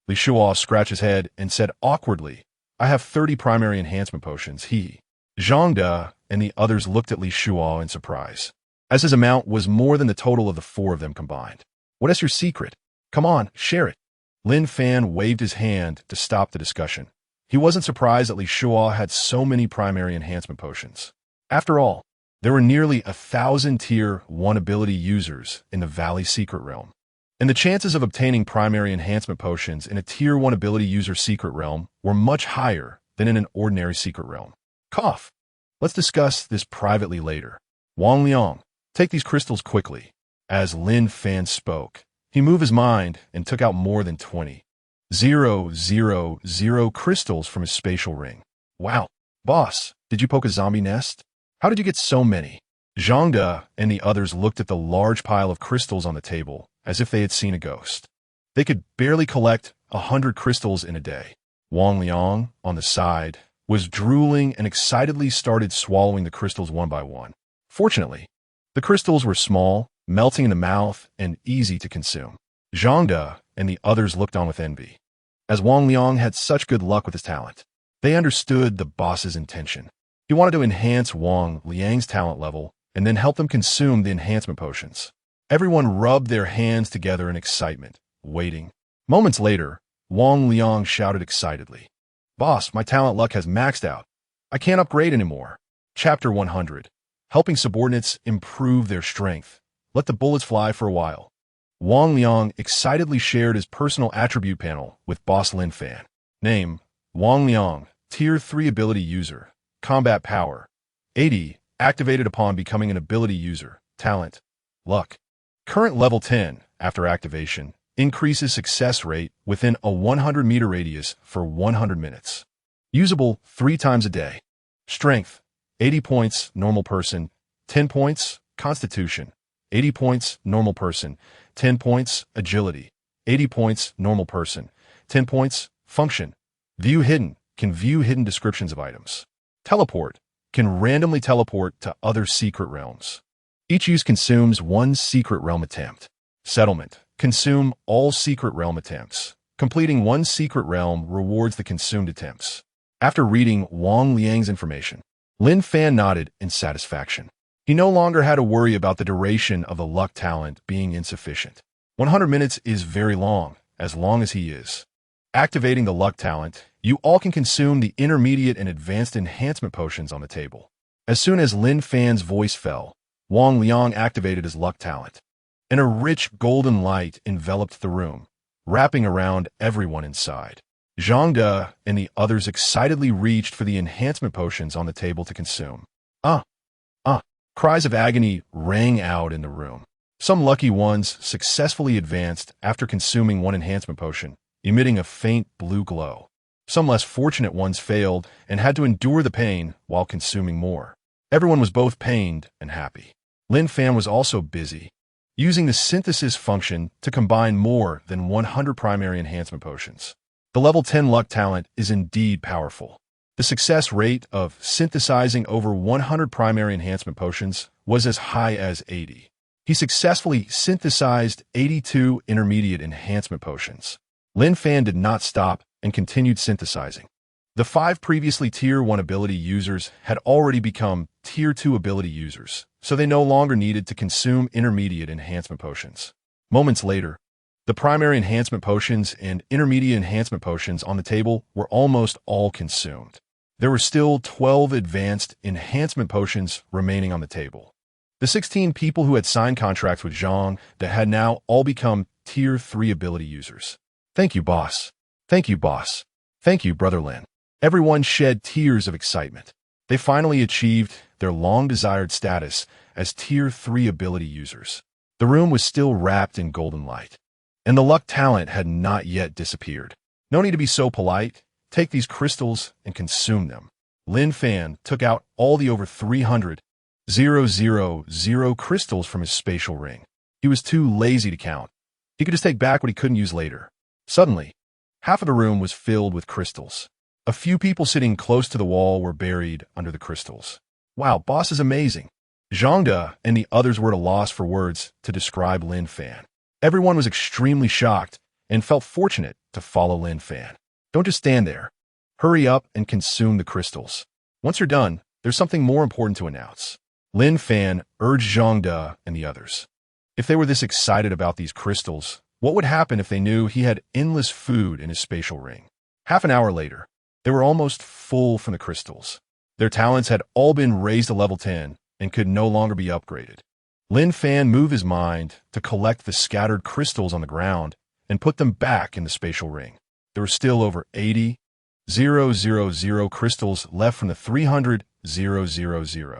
Li Shuo scratched his head and said awkwardly, I have 30 primary enhancement potions. Zhangde and the others looked at Li Shuo in surprise, as his amount was more than the total of the 4 of them combined. What is your secret? Come on, share it. Lin Fan waved his hand to stop the discussion. He wasn't surprised that Li Shuo had so many primary enhancement potions. After all, there were nearly 1,000 Tier 1 ability users in the Valley Secret Realm, and the chances of obtaining primary enhancement potions in a Tier 1 ability user secret realm were much higher than in an ordinary secret realm. Cough. Let's discuss this privately later. Wang Liang, take these crystals quickly. As Lin Fan spoke, he moved his mind and took out more than 20. 000 crystals from his spatial ring. Wow. Boss, did you poke a zombie nest? How did you get so many? Zhangde and the others looked at the large pile of crystals on the table as if they had seen a ghost. They could barely collect 100 crystals in a day. Wang Liang, on the side, was drooling and excitedly started swallowing the crystals one by one. Fortunately, the crystals were small, melting in the mouth, and easy to consume. Zhangde and the others looked on with envy. As Wang Liang had such good luck with his talent, they understood the boss's intention. He wanted to enhance Wang Liang's talent level and then help them consume the enhancement potions. Everyone rubbed their hands together in excitement, waiting. Moments later, Wang Liang shouted excitedly, Boss, my talent luck has maxed out. I can't upgrade anymore. Chapter 100. Helping subordinates improve their strength. Let the bullets fly for a while. Wang Liang excitedly shared his personal attribute panel with Boss Lin Fan. Name, Wang Liang, Tier 3 ability user. Combat power, 80, activated upon becoming an ability user. Talent, luck. Current level 10, after activation, increases success rate within a 100-meter radius for 100 minutes. Usable 3 times a day. Strength, 80 points, normal person, 10 points, Constitution, 80 points, normal person, 10 points, agility, 80 points, normal person, 10 points, function. View hidden, can view hidden descriptions of items. Teleport, can randomly teleport to other secret realms. Each use consumes one secret realm attempt. Settlement, consume all secret realm attempts. Completing one secret realm rewards the consumed attempts. After reading Wang Liang's information, Lin Fan nodded in satisfaction. He no longer had to worry about the duration of the luck talent being insufficient. 100 minutes is very long as he is. Activating the luck talent, you all can consume the intermediate and advanced enhancement potions on the table. As soon as Lin Fan's voice fell, Wang Liang activated his luck talent, and a rich golden light enveloped the room, wrapping around everyone inside. Zhang De and the others excitedly reached for the enhancement potions on the table to consume. Cries of agony rang out in the room. Some lucky ones successfully advanced after consuming one enhancement potion, emitting a faint blue glow. Some less fortunate ones failed and had to endure the pain while consuming more. Everyone was both pained and happy. Lin Fan was also busy, using the synthesis function to combine more than 100 primary enhancement potions. The level 10 luck talent is indeed powerful. The success rate of synthesizing over 100 primary enhancement potions was as high as 80. He successfully synthesized 82 intermediate enhancement potions. Lin Fan did not stop and continued synthesizing. The 5 previously Tier 1 ability users had already become Tier 2 ability users, so they no longer needed to consume intermediate enhancement potions. Moments later, the primary enhancement potions and intermediate enhancement potions on the table were almost all consumed. There were still 12 advanced enhancement potions remaining on the table. The 16 people who had signed contracts with Zhang De had now all become Tier 3 ability users. Thank you, boss. Thank you, boss. Thank you, Brother Lin. Everyone shed tears of excitement. They finally achieved their long-desired status as Tier 3 ability users. The room was still wrapped in golden light, and the luck talent had not yet disappeared. No need to be so polite. Take these crystals and consume them. Lin Fan took out all the over 300,000 crystals from his spatial ring. He was too lazy to count. He could just take back what he couldn't use later. Suddenly, half of the room was filled with crystals. A few people sitting close to the wall were buried under the crystals. Wow, boss is amazing. Zhang De and the others were at a loss for words to describe Lin Fan. Everyone was extremely shocked and felt fortunate to follow Lin Fan. Don't just stand there. Hurry up and consume the crystals. Once you're done, there's something more important to announce. Lin Fan urged Zhang De and the others. If they were this excited about these crystals, what would happen if they knew he had endless food in his spatial ring? Half an hour later, they were almost full from the crystals. Their talents had all been raised to level 10 and could no longer be upgraded. Lin Fan moved his mind to collect the scattered crystals on the ground and put them back in the spatial ring. There were still over 80,000 crystals left from the 300,000.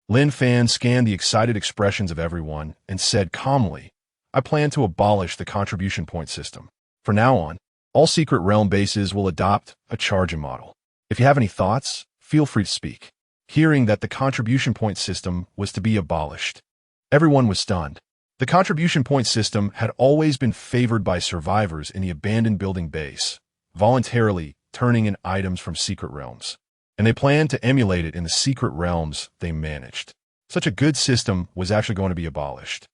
Lin Fan scanned the excited expressions of everyone and said calmly, I plan to abolish the contribution point system. From now on, all secret realm bases will adopt a charging model. If you have any thoughts, feel free to speak. Hearing that the contribution point system was to be abolished, everyone was stunned. The contribution point system had always been favored by survivors in the abandoned building base, voluntarily turning in items from secret realms, and they planned to emulate it in the secret realms they managed. Such a good system was actually going to be abolished.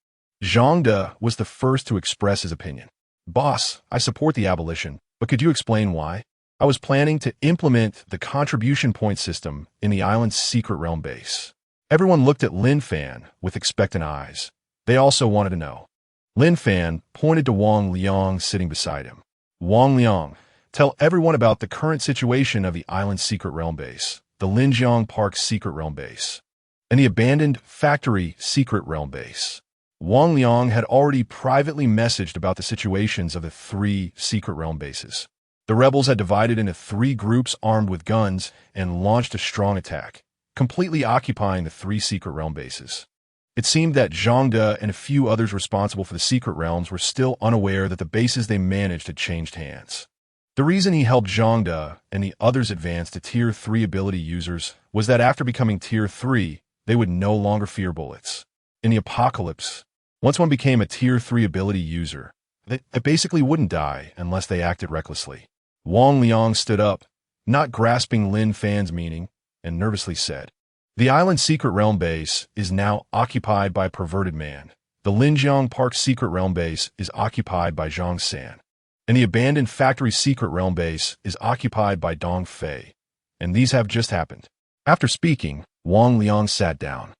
Zhang De was the first to express his opinion. Boss, I support the abolition, but could you explain why? I was planning to implement the contribution point system in the island's secret realm base. Everyone looked at Lin Fan with expectant eyes. They also wanted to know. Lin Fan pointed to Wang Liang sitting beside him. Wang Liang, tell everyone about the current situation of the island's secret realm base, the Linjiang Park secret realm base, and the abandoned factory secret realm base. Wang Liang had already privately messaged about the situations of the 3 secret realm bases. The rebels had divided into 3 groups armed with guns and launched a strong attack, completely occupying the 3 secret realm bases. It seemed that Zhang De and a few others responsible for the secret realms were still unaware that the bases they managed had changed hands. The reason he helped Zhang De and the others advance to Tier 3 ability users was that after becoming Tier 3, they would no longer fear bullets. In the apocalypse, once one became a Tier 3 ability user, they basically wouldn't die unless they acted recklessly. Wang Liang stood up, not grasping Lin Fan's meaning, and nervously said, "The island's secret realm base is now occupied by a perverted man. The Linjiang Park's secret realm base is occupied by Zhang San. And the abandoned factory's secret realm base is occupied by Dong Fei. And these have just happened." After speaking, Wang Liang sat down,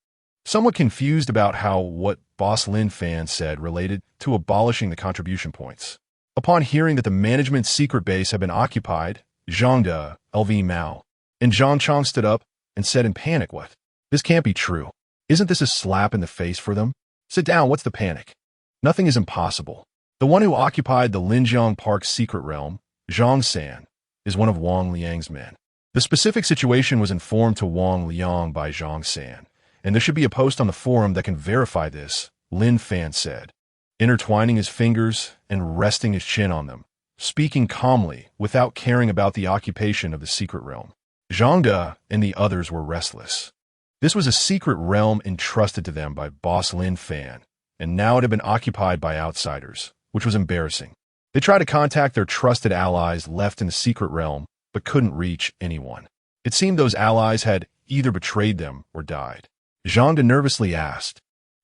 somewhat confused about how what boss Lin Fan said related to abolishing the contribution points. Upon hearing that the management's secret base had been occupied, Zhang De, LV Mao, and Zhang Chong stood up and said in panic, "What? This can't be true. Isn't this a slap in the face for them? Sit down, what's the panic? Nothing is impossible. The one who occupied the Linjiang Park's secret realm, Zhang San, is one of Wang Liang's men." The specific situation was informed to Wang Liang by Zhang San, and there should be a post on the forum that can verify this, Lin Fan said, intertwining his fingers and resting his chin on them, speaking calmly without caring about the occupation of the secret realm. Zhang De and the others were restless. This was a secret realm entrusted to them by boss Lin Fan, and now it had been occupied by outsiders, which was embarrassing. They tried to contact their trusted allies left in the secret realm, but couldn't reach anyone. It seemed those allies had either betrayed them or died. Zhang De nervously asked,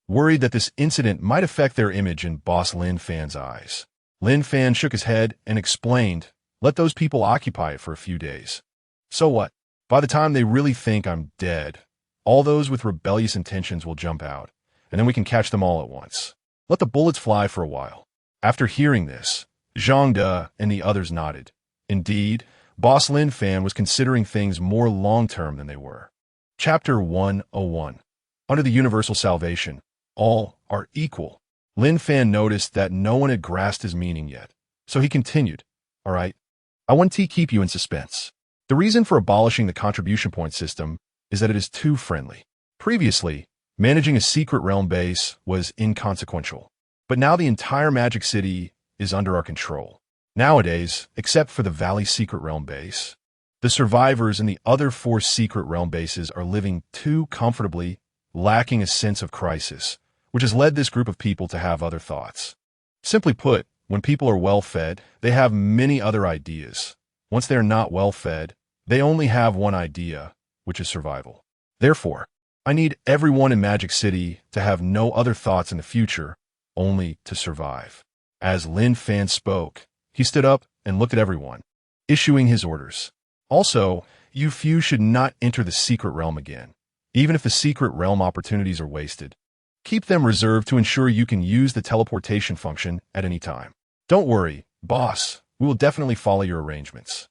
worried that this incident might affect their image in boss Lin Fan's eyes. Lin Fan shook his head and explained, "Let those people occupy it for a few days. So what? By the time they really think I'm dead, all those with rebellious intentions will jump out, and then we can catch them all at once. Let the bullets fly for a while." After hearing this, Zhang De and the others nodded. Indeed, boss Lin Fan was considering things more long-term than they were. Chapter 101. Under the universal salvation, all are equal. Lin Fan noticed that no one had grasped his meaning yet, so he continued, "All right, I want to keep you in suspense. The reason for abolishing the contribution point system is that it is too friendly. Previously, managing a secret realm base was inconsequential, but now the entire Magic City is under our control. Nowadays, except for the Valley Secret Realm base, the survivors in the other 4 secret realm bases are living too comfortably, lacking a sense of crisis, which has led this group of people to have other thoughts. Simply put, when people are well-fed, they have many other ideas. Once they are not well-fed, they only have one idea, which is survival. Therefore, I need everyone in Magic City to have no other thoughts in the future, only to survive." As Lin Fan spoke, he stood up and looked at everyone, issuing his orders. Also, you few should not enter the secret realm again, even if the secret realm opportunities are wasted. Keep them reserved to ensure you can use the teleportation function at any time. Don't worry, boss, we will definitely follow your arrangements.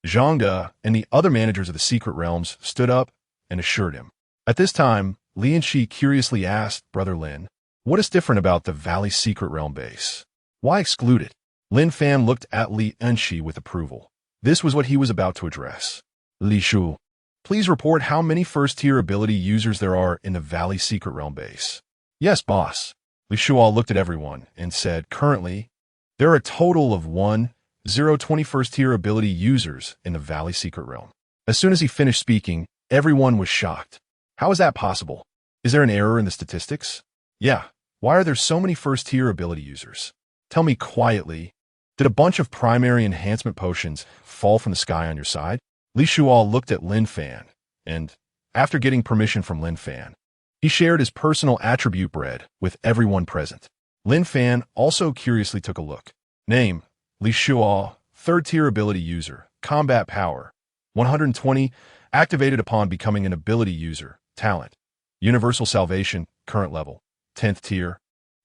Zhang De and the other managers of the secret realms stood up and assured him. At this time, Lian Shi curiously asked Brother Lin, "What is different about the Valley Secret Realm base? Why exclude it?" Lin Fan looked at Li Enshi with approval. This was what he was about to address. "Li Shu, please report how many first-tier ability users there are in the Valley Secret Realm base." "Yes, boss." Li Shuo looked at everyone and said, "Currently, there are a total of 1,020 first-tier ability users in the Valley Secret Realm." As soon as he finished speaking, everyone was shocked. "How is that possible? Is there an error in the statistics?" "Yeah, why are there so many first-tier ability users? Tell me quietly, did a bunch of primary enhancement potions fall from the sky on your side?" Li Shuo looked at Lin Fan, and, after getting permission from Lin Fan, he shared his personal attribute bread with everyone present. Lin Fan also curiously took a look. Name, Li Shuo, 3rd-tier ability user, combat power, 120, activated upon becoming an ability user, talent, universal salvation, current level, 10th tier.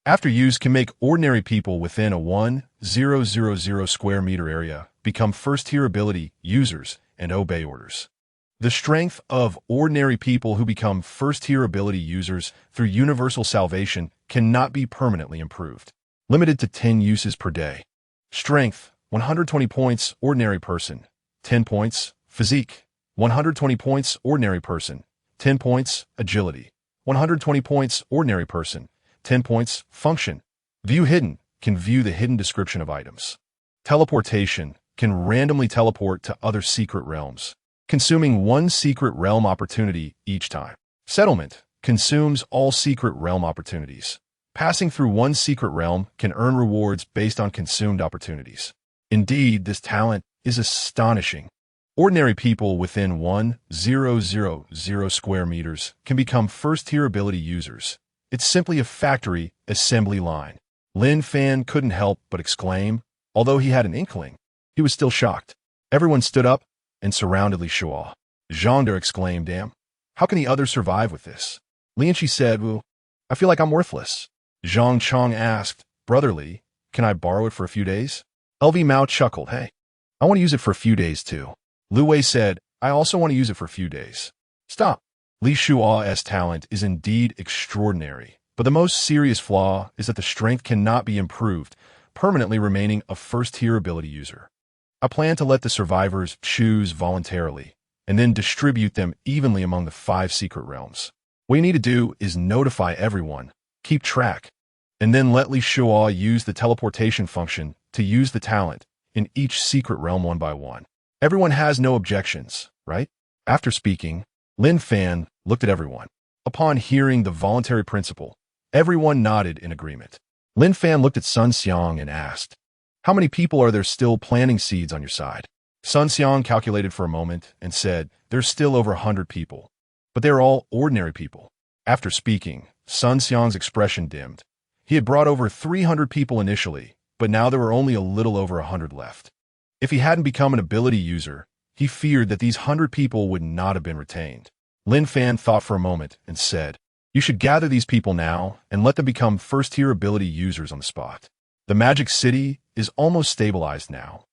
After use can make ordinary people within a 1,000 square meter area become first-tier ability users and obey orders. The strength of ordinary people who become first-tier ability users through universal salvation cannot be permanently improved. Limited to 10 uses per day. Strength, 120 points, ordinary person, 10 points, physique, 120 points, ordinary person, 10 points, agility, 120 points, ordinary person, 10 points, function. View hidden, can view the hidden description of items. Teleportation, can randomly teleport to other secret realms, consuming 1 secret realm opportunity each time. Settlement, consumes all secret realm opportunities. Passing through one secret realm can earn rewards based on consumed opportunities. Indeed, this talent is astonishing. Ordinary people within 1,000 square meters can become first-tier ability users. It's simply a factory assembly line. Lin Fan couldn't help but exclaim, although he had an inkling. He was still shocked. Everyone stood up and surrounded Li Shuo. Zhang exclaimed, "Damn, how can the others survive with this?" Lianqi said, "Well, I feel like I'm worthless." Zhang Chong asked, "Brother Li, can I borrow it for a few days?" LV Mao chuckled, "Hey, I want to use it for a few days too." Lu Wei said, "I also want to use it for a few days." Stop. Li Shuo's talent is indeed extraordinary, but the most serious flaw is that the strength cannot be improved, permanently remaining a first-tier ability user. I plan to let the survivors choose voluntarily, and then distribute them evenly among the 5 secret realms. What you need to do is notify everyone, keep track, and then let Li Shuo use the teleportation function to use the talent in each secret realm one by one. Everyone has no objections, right? After speaking, Lin Fan looked at everyone. Upon hearing the voluntary principle, everyone nodded in agreement. Lin Fan looked at Sun Xiang and asked, "How many people are there still planting seeds on your side?" Sun Xiang calculated for a moment and said, "There's still over 100 people, but they're all ordinary people." After speaking, Sun Xiang's expression dimmed. He had brought over 300 people initially, but now there were only a little over 100 left. If he hadn't become an ability user, he feared that these 100 people would not have been retained. Lin Fan thought for a moment and said, "You should gather these people now and let them become first-tier ability users on the spot. The Magic City is almost stabilized now,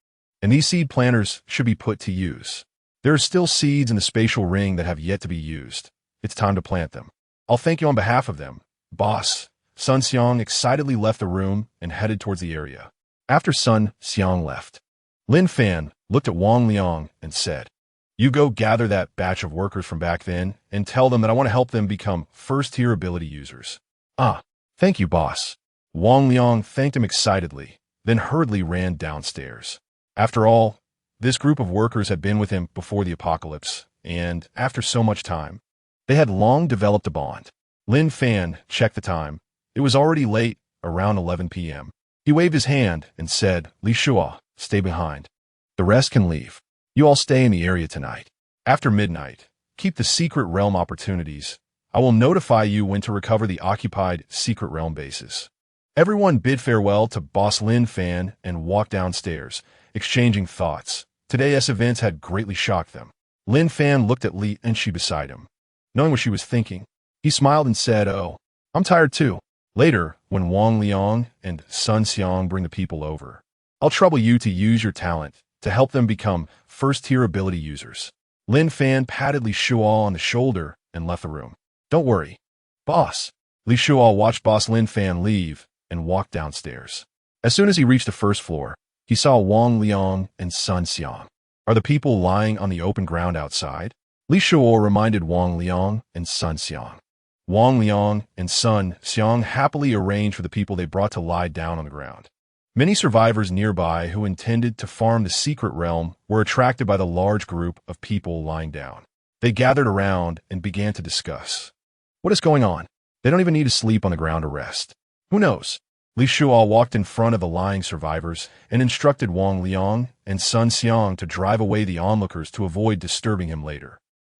and these seed planters should be put to use. There are still seeds in the spatial ring that have yet to be used. It's time to plant them. I'll thank you on behalf of them, boss." Sun Xiang excitedly left the room and headed towards the area. After Sun Xiang left, Lin Fan looked at Wang Liang and said, "You go gather that batch of workers from back then and tell them that I want to help them become first-tier ability users." "Ah, thank you, boss." Wang Liang thanked him excitedly, then hurriedly ran downstairs. After all, this group of workers had been with him before the apocalypse, and after so much time, they had long developed a bond. Lin Fan checked the time. It was already late, around 11 p.m. He waved his hand and said, "Li Shuo, stay behind. The rest can leave. You all stay in the area tonight. After midnight, keep the secret realm opportunities. I will notify you when to recover the occupied secret realm bases." Everyone bid farewell to Boss Lin Fan and walked downstairs, exchanging thoughts. Today's events had greatly shocked them. Lin Fan looked at Li and she beside him. Knowing what she was thinking, he smiled and said, "Oh, I'm tired too." Later, when Wang Liang and Sun Xiang bring the people over, I'll trouble you to use your talent to help them become first-tier ability users. Lin Fan patted Li Shuo on the shoulder and left the room. "Don't worry, boss." Li Shuo watched Boss Lin Fan leave and walked downstairs. As soon as he reached the first floor, he saw Wang Liang and Sun Xiang. "Are the people lying on the open ground outside?" Li Shuo reminded Wang Liang and Sun Xiang. Wang Liang and Sun Xiang happily arranged for the people they brought to lie down on the ground. Many survivors nearby who intended to farm the secret realm were attracted by the large group of people lying down. They gathered around and began to discuss. What is going on? They don't even need to sleep on the ground to rest. Who knows? Li Shuo walked in front of the lying survivors and instructed Wang Liang and Sun Xiang to drive away the onlookers to avoid disturbing him later.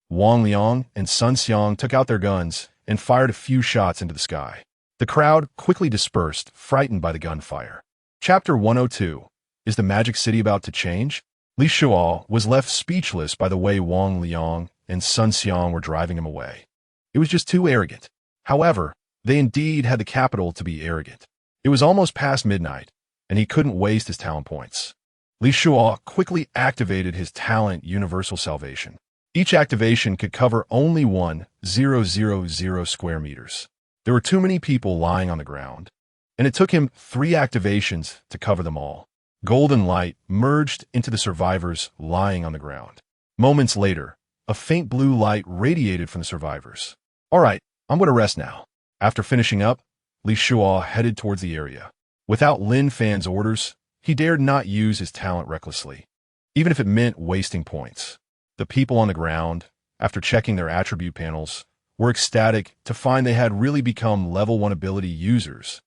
Wang Liang and Sun Xiang took out their guns and fired a few shots into the sky. The crowd quickly dispersed, frightened by the gunfire. Chapter 102. Is the Magic City about to change? Li Shuo was left speechless by the way Wang Liang and Sun Xiang were driving him away. It was just too arrogant. However, they indeed had the capital to be arrogant. It was almost past midnight, and he couldn't waste his talent points. Li Shuo quickly activated his talent Universal Salvation. Each activation could cover only 1,000 square meters. There were too many people lying on the ground, and it took him 3 activations to cover them all. Golden light merged into the survivors lying on the ground. Moments later, a faint blue light radiated from the survivors. "All right, I'm going to rest now." After finishing up, Li Shuo headed towards the area. Without Lin Fan's orders, he dared not use his talent recklessly, even if it meant wasting points. The people on the ground, after checking their attribute panels, were ecstatic to find they had really become level 1 ability users,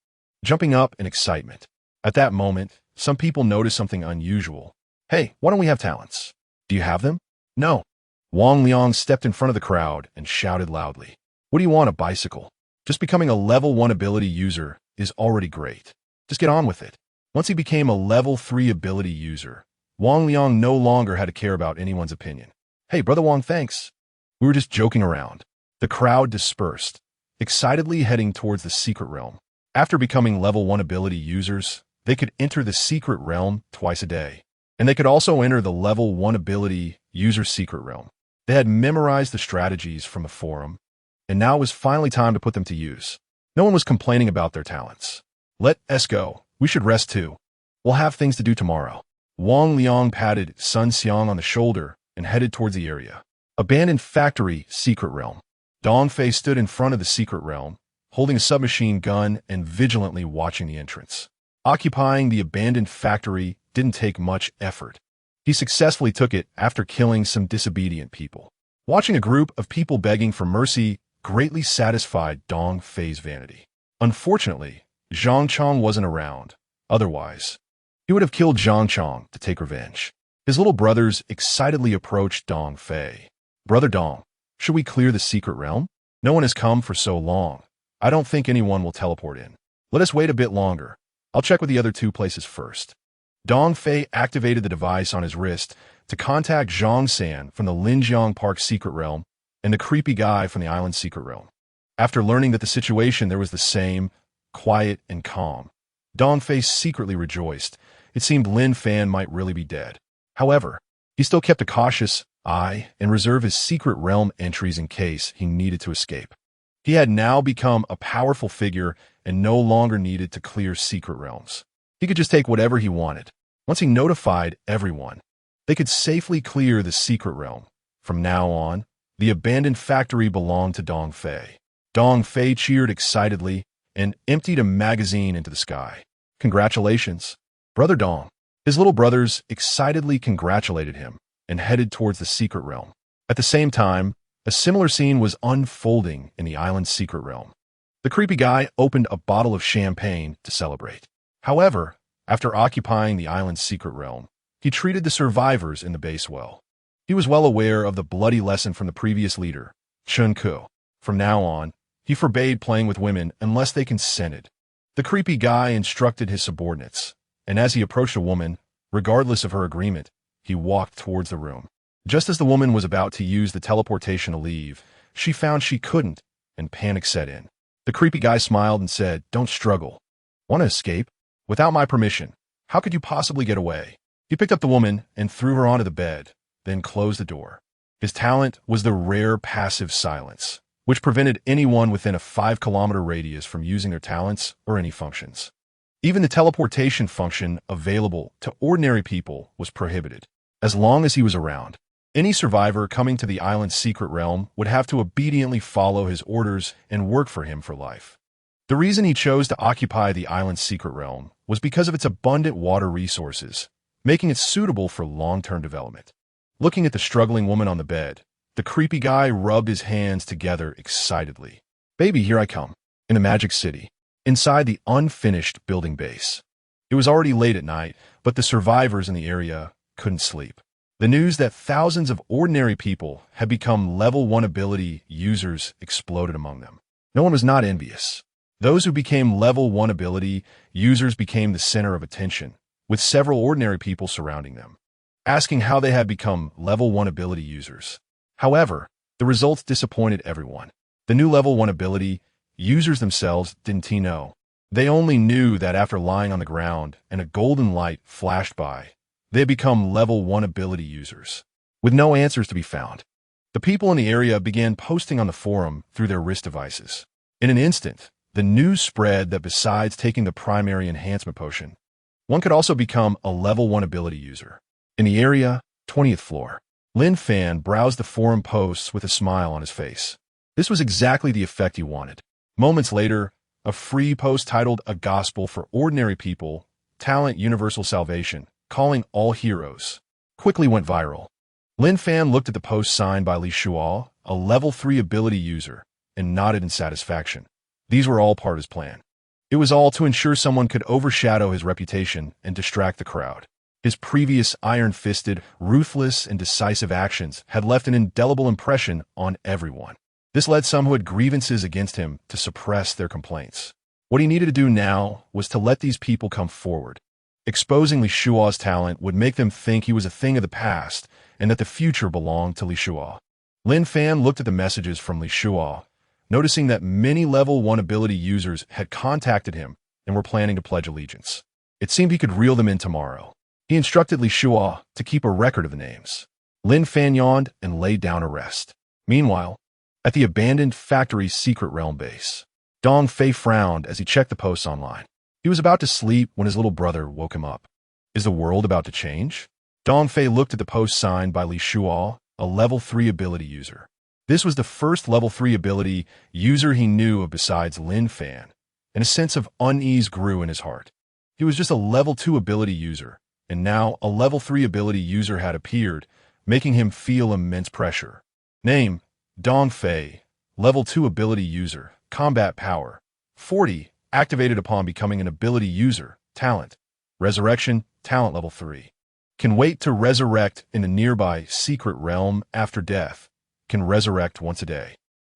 jumping up in excitement. At that moment, some people noticed something unusual. "Hey, why don't we have talents? Do you have them?" "No." Wang Liang stepped in front of the crowd and shouted loudly. "What do you want, a bicycle? Just becoming a level 1 ability user is already great. Just get on with it." Once he became a level 3 ability user, Wang Liang no longer had to care about anyone's opinion. "Hey, Brother Wang, thanks. We were just joking around." The crowd dispersed, excitedly heading towards the secret realm. After becoming level 1 ability users, they could enter the secret realm twice a day. And they could also enter the level 1 ability user secret realm. They had memorized the strategies from the forum, and now it was finally time to put them to use. No one was complaining about their talents. "Let us go. We should rest too. We'll have things to do tomorrow." Wang Liang patted Sun Xiang on the shoulder and headed towards the area. Abandoned factory, secret realm. Dong Fei stood in front of the secret realm, holding a submachine gun and vigilantly watching the entrance. Occupying the abandoned factory didn't take much effort. He successfully took it after killing some disobedient people. Watching a group of people begging for mercy greatly satisfied Dong Fei's vanity. Unfortunately, Zhang Chong wasn't around. Otherwise, he would have killed Zhang Chong to take revenge. His little brothers excitedly approached Dong Fei. "Brother Dong, should we clear the secret realm? No one has come for so long. I don't think anyone will teleport in. Let us wait a bit longer. I'll check with the other 2 places first." Dong Fei activated the device on his wrist to contact Zhang San from the Linjiang Park secret realm and the creepy guy from the island secret realm. After learning that the situation there was the same, quiet and calm, Dong Fei secretly rejoiced. It seemed Lin Fan might really be dead. However, he still kept a cautious eye and reserved his secret realm entries in case he needed to escape. He had now become a powerful figure and no longer needed to clear secret realms. He could just take whatever he wanted. Once he notified everyone, they could safely clear the secret realm. From now on, the abandoned factory belonged to Dong Fei. Dong Fei cheered excitedly and emptied a magazine into the sky. "Congratulations, Brother Dong." His little brothers excitedly congratulated him and headed towards the secret realm. At the same time, a similar scene was unfolding in the island's secret realm. The creepy guy opened a bottle of champagne to celebrate. However, after occupying the island's secret realm, he treated the survivors in the base well. He was well aware of the bloody lesson from the previous leader, Chun Ku. From now on, he forbade playing with women unless they consented. The creepy guy instructed his subordinates, and as he approached a woman, regardless of her agreement, he walked towards the room. Just as the woman was about to use the teleportation to leave, she found she couldn't, and panic set in. The creepy guy smiled and said, "Don't struggle. Want to escape? Without my permission. How could you possibly get away?" He picked up the woman and threw her onto the bed, then closed the door. His talent was the rare passive silence, which prevented anyone within a 5-kilometer radius from using their talents or any functions. Even the teleportation function available to ordinary people was prohibited. As long as he was around, any survivor coming to the island's secret realm would have to obediently follow his orders and work for him for life. The reason he chose to occupy the island's secret realm was because of its abundant water resources, making it suitable for long-term development. Looking at the struggling woman on the bed, the creepy guy rubbed his hands together excitedly. "Baby, here I come." In the Magic City, inside the unfinished building base. It was already late at night, but the survivors in the area couldn't sleep. The news that thousands of ordinary people had become level 1 ability users exploded among them. No one was not envious. Those who became level 1 ability users became the center of attention, with several ordinary people surrounding them, asking how they had become level 1 ability users. However, the results disappointed everyone. The new level 1 ability users themselves didn't know. They only knew that after lying on the ground and a golden light flashed by, they had become level 1 ability users. With no answers to be found, the people in the area began posting on the forum through their wrist devices. In an instant, the news spread that besides taking the primary enhancement potion, one could also become a level 1 ability user. In the area, 20th floor, Lin Fan browsed the forum posts with a smile on his face. This was exactly the effect he wanted. Moments later, a free post titled "A Gospel for Ordinary People, Talent Universal Salvation, Calling All Heroes" quickly went viral. Lin Fan looked at the post signed by Li Shuo, a level 3 ability user, and nodded in satisfaction. These were all part of his plan. It was all to ensure someone could overshadow his reputation and distract the crowd. His previous iron-fisted, ruthless, and decisive actions had left an indelible impression on everyone. This led some who had grievances against him to suppress their complaints. What he needed to do now was to let these people come forward. Exposing Li Shua's talent would make them think he was a thing of the past and that the future belonged to Li Shua. Lin Fan looked at the messages from Li Shua, noticing that many level 1 ability users had contacted him and were planning to pledge allegiance. It seemed he could reel them in tomorrow. He instructed Li Shua to keep a record of the names. Lin Fan yawned and laid down to rest. Meanwhile, at the abandoned factory's secret realm base, Dong Fei frowned as he checked the posts online. He was about to sleep when his little brother woke him up. Is the world about to change? Dong Fei looked at the post signed by Li Shua, a level 3 ability user. This was the first level 3 ability user he knew of besides Lin Fan, and a sense of unease grew in his heart. He was just a level 2 ability user, and now a level 3 ability user had appeared, making him feel immense pressure. Name: Dong Fei, level 2 ability user, combat power 40, activated upon becoming an ability user, talent, resurrection, talent level 3. Can wait to resurrect in a nearby secret realm after death. Can resurrect once a day.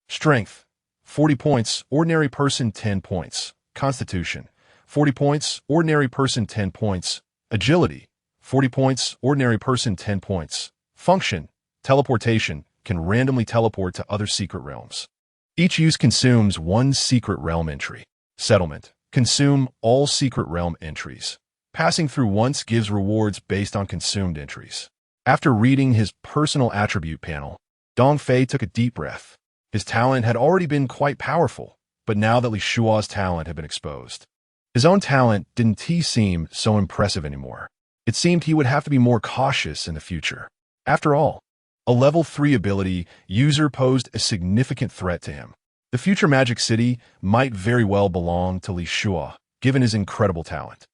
Strength, 40 points, ordinary person 10 points. Constitution, 40 points, ordinary person 10 points. Agility, 40 points, ordinary person 10 points. Function, teleportation, can randomly teleport to other secret realms. Each use consumes 1 secret realm entry. Settlement, consume all secret realm entries. Passing through once gives rewards based on consumed entries. After reading his personal attribute panel, Dong Fei took a deep breath. His talent had already been quite powerful, but now that Li Shua's talent had been exposed, his own talent didn't seem so impressive anymore. It seemed he would have to be more cautious in the future. After all, a level 3 ability user posed a significant threat to him. The future Magic City might very well belong to Li Shua, given his incredible talent.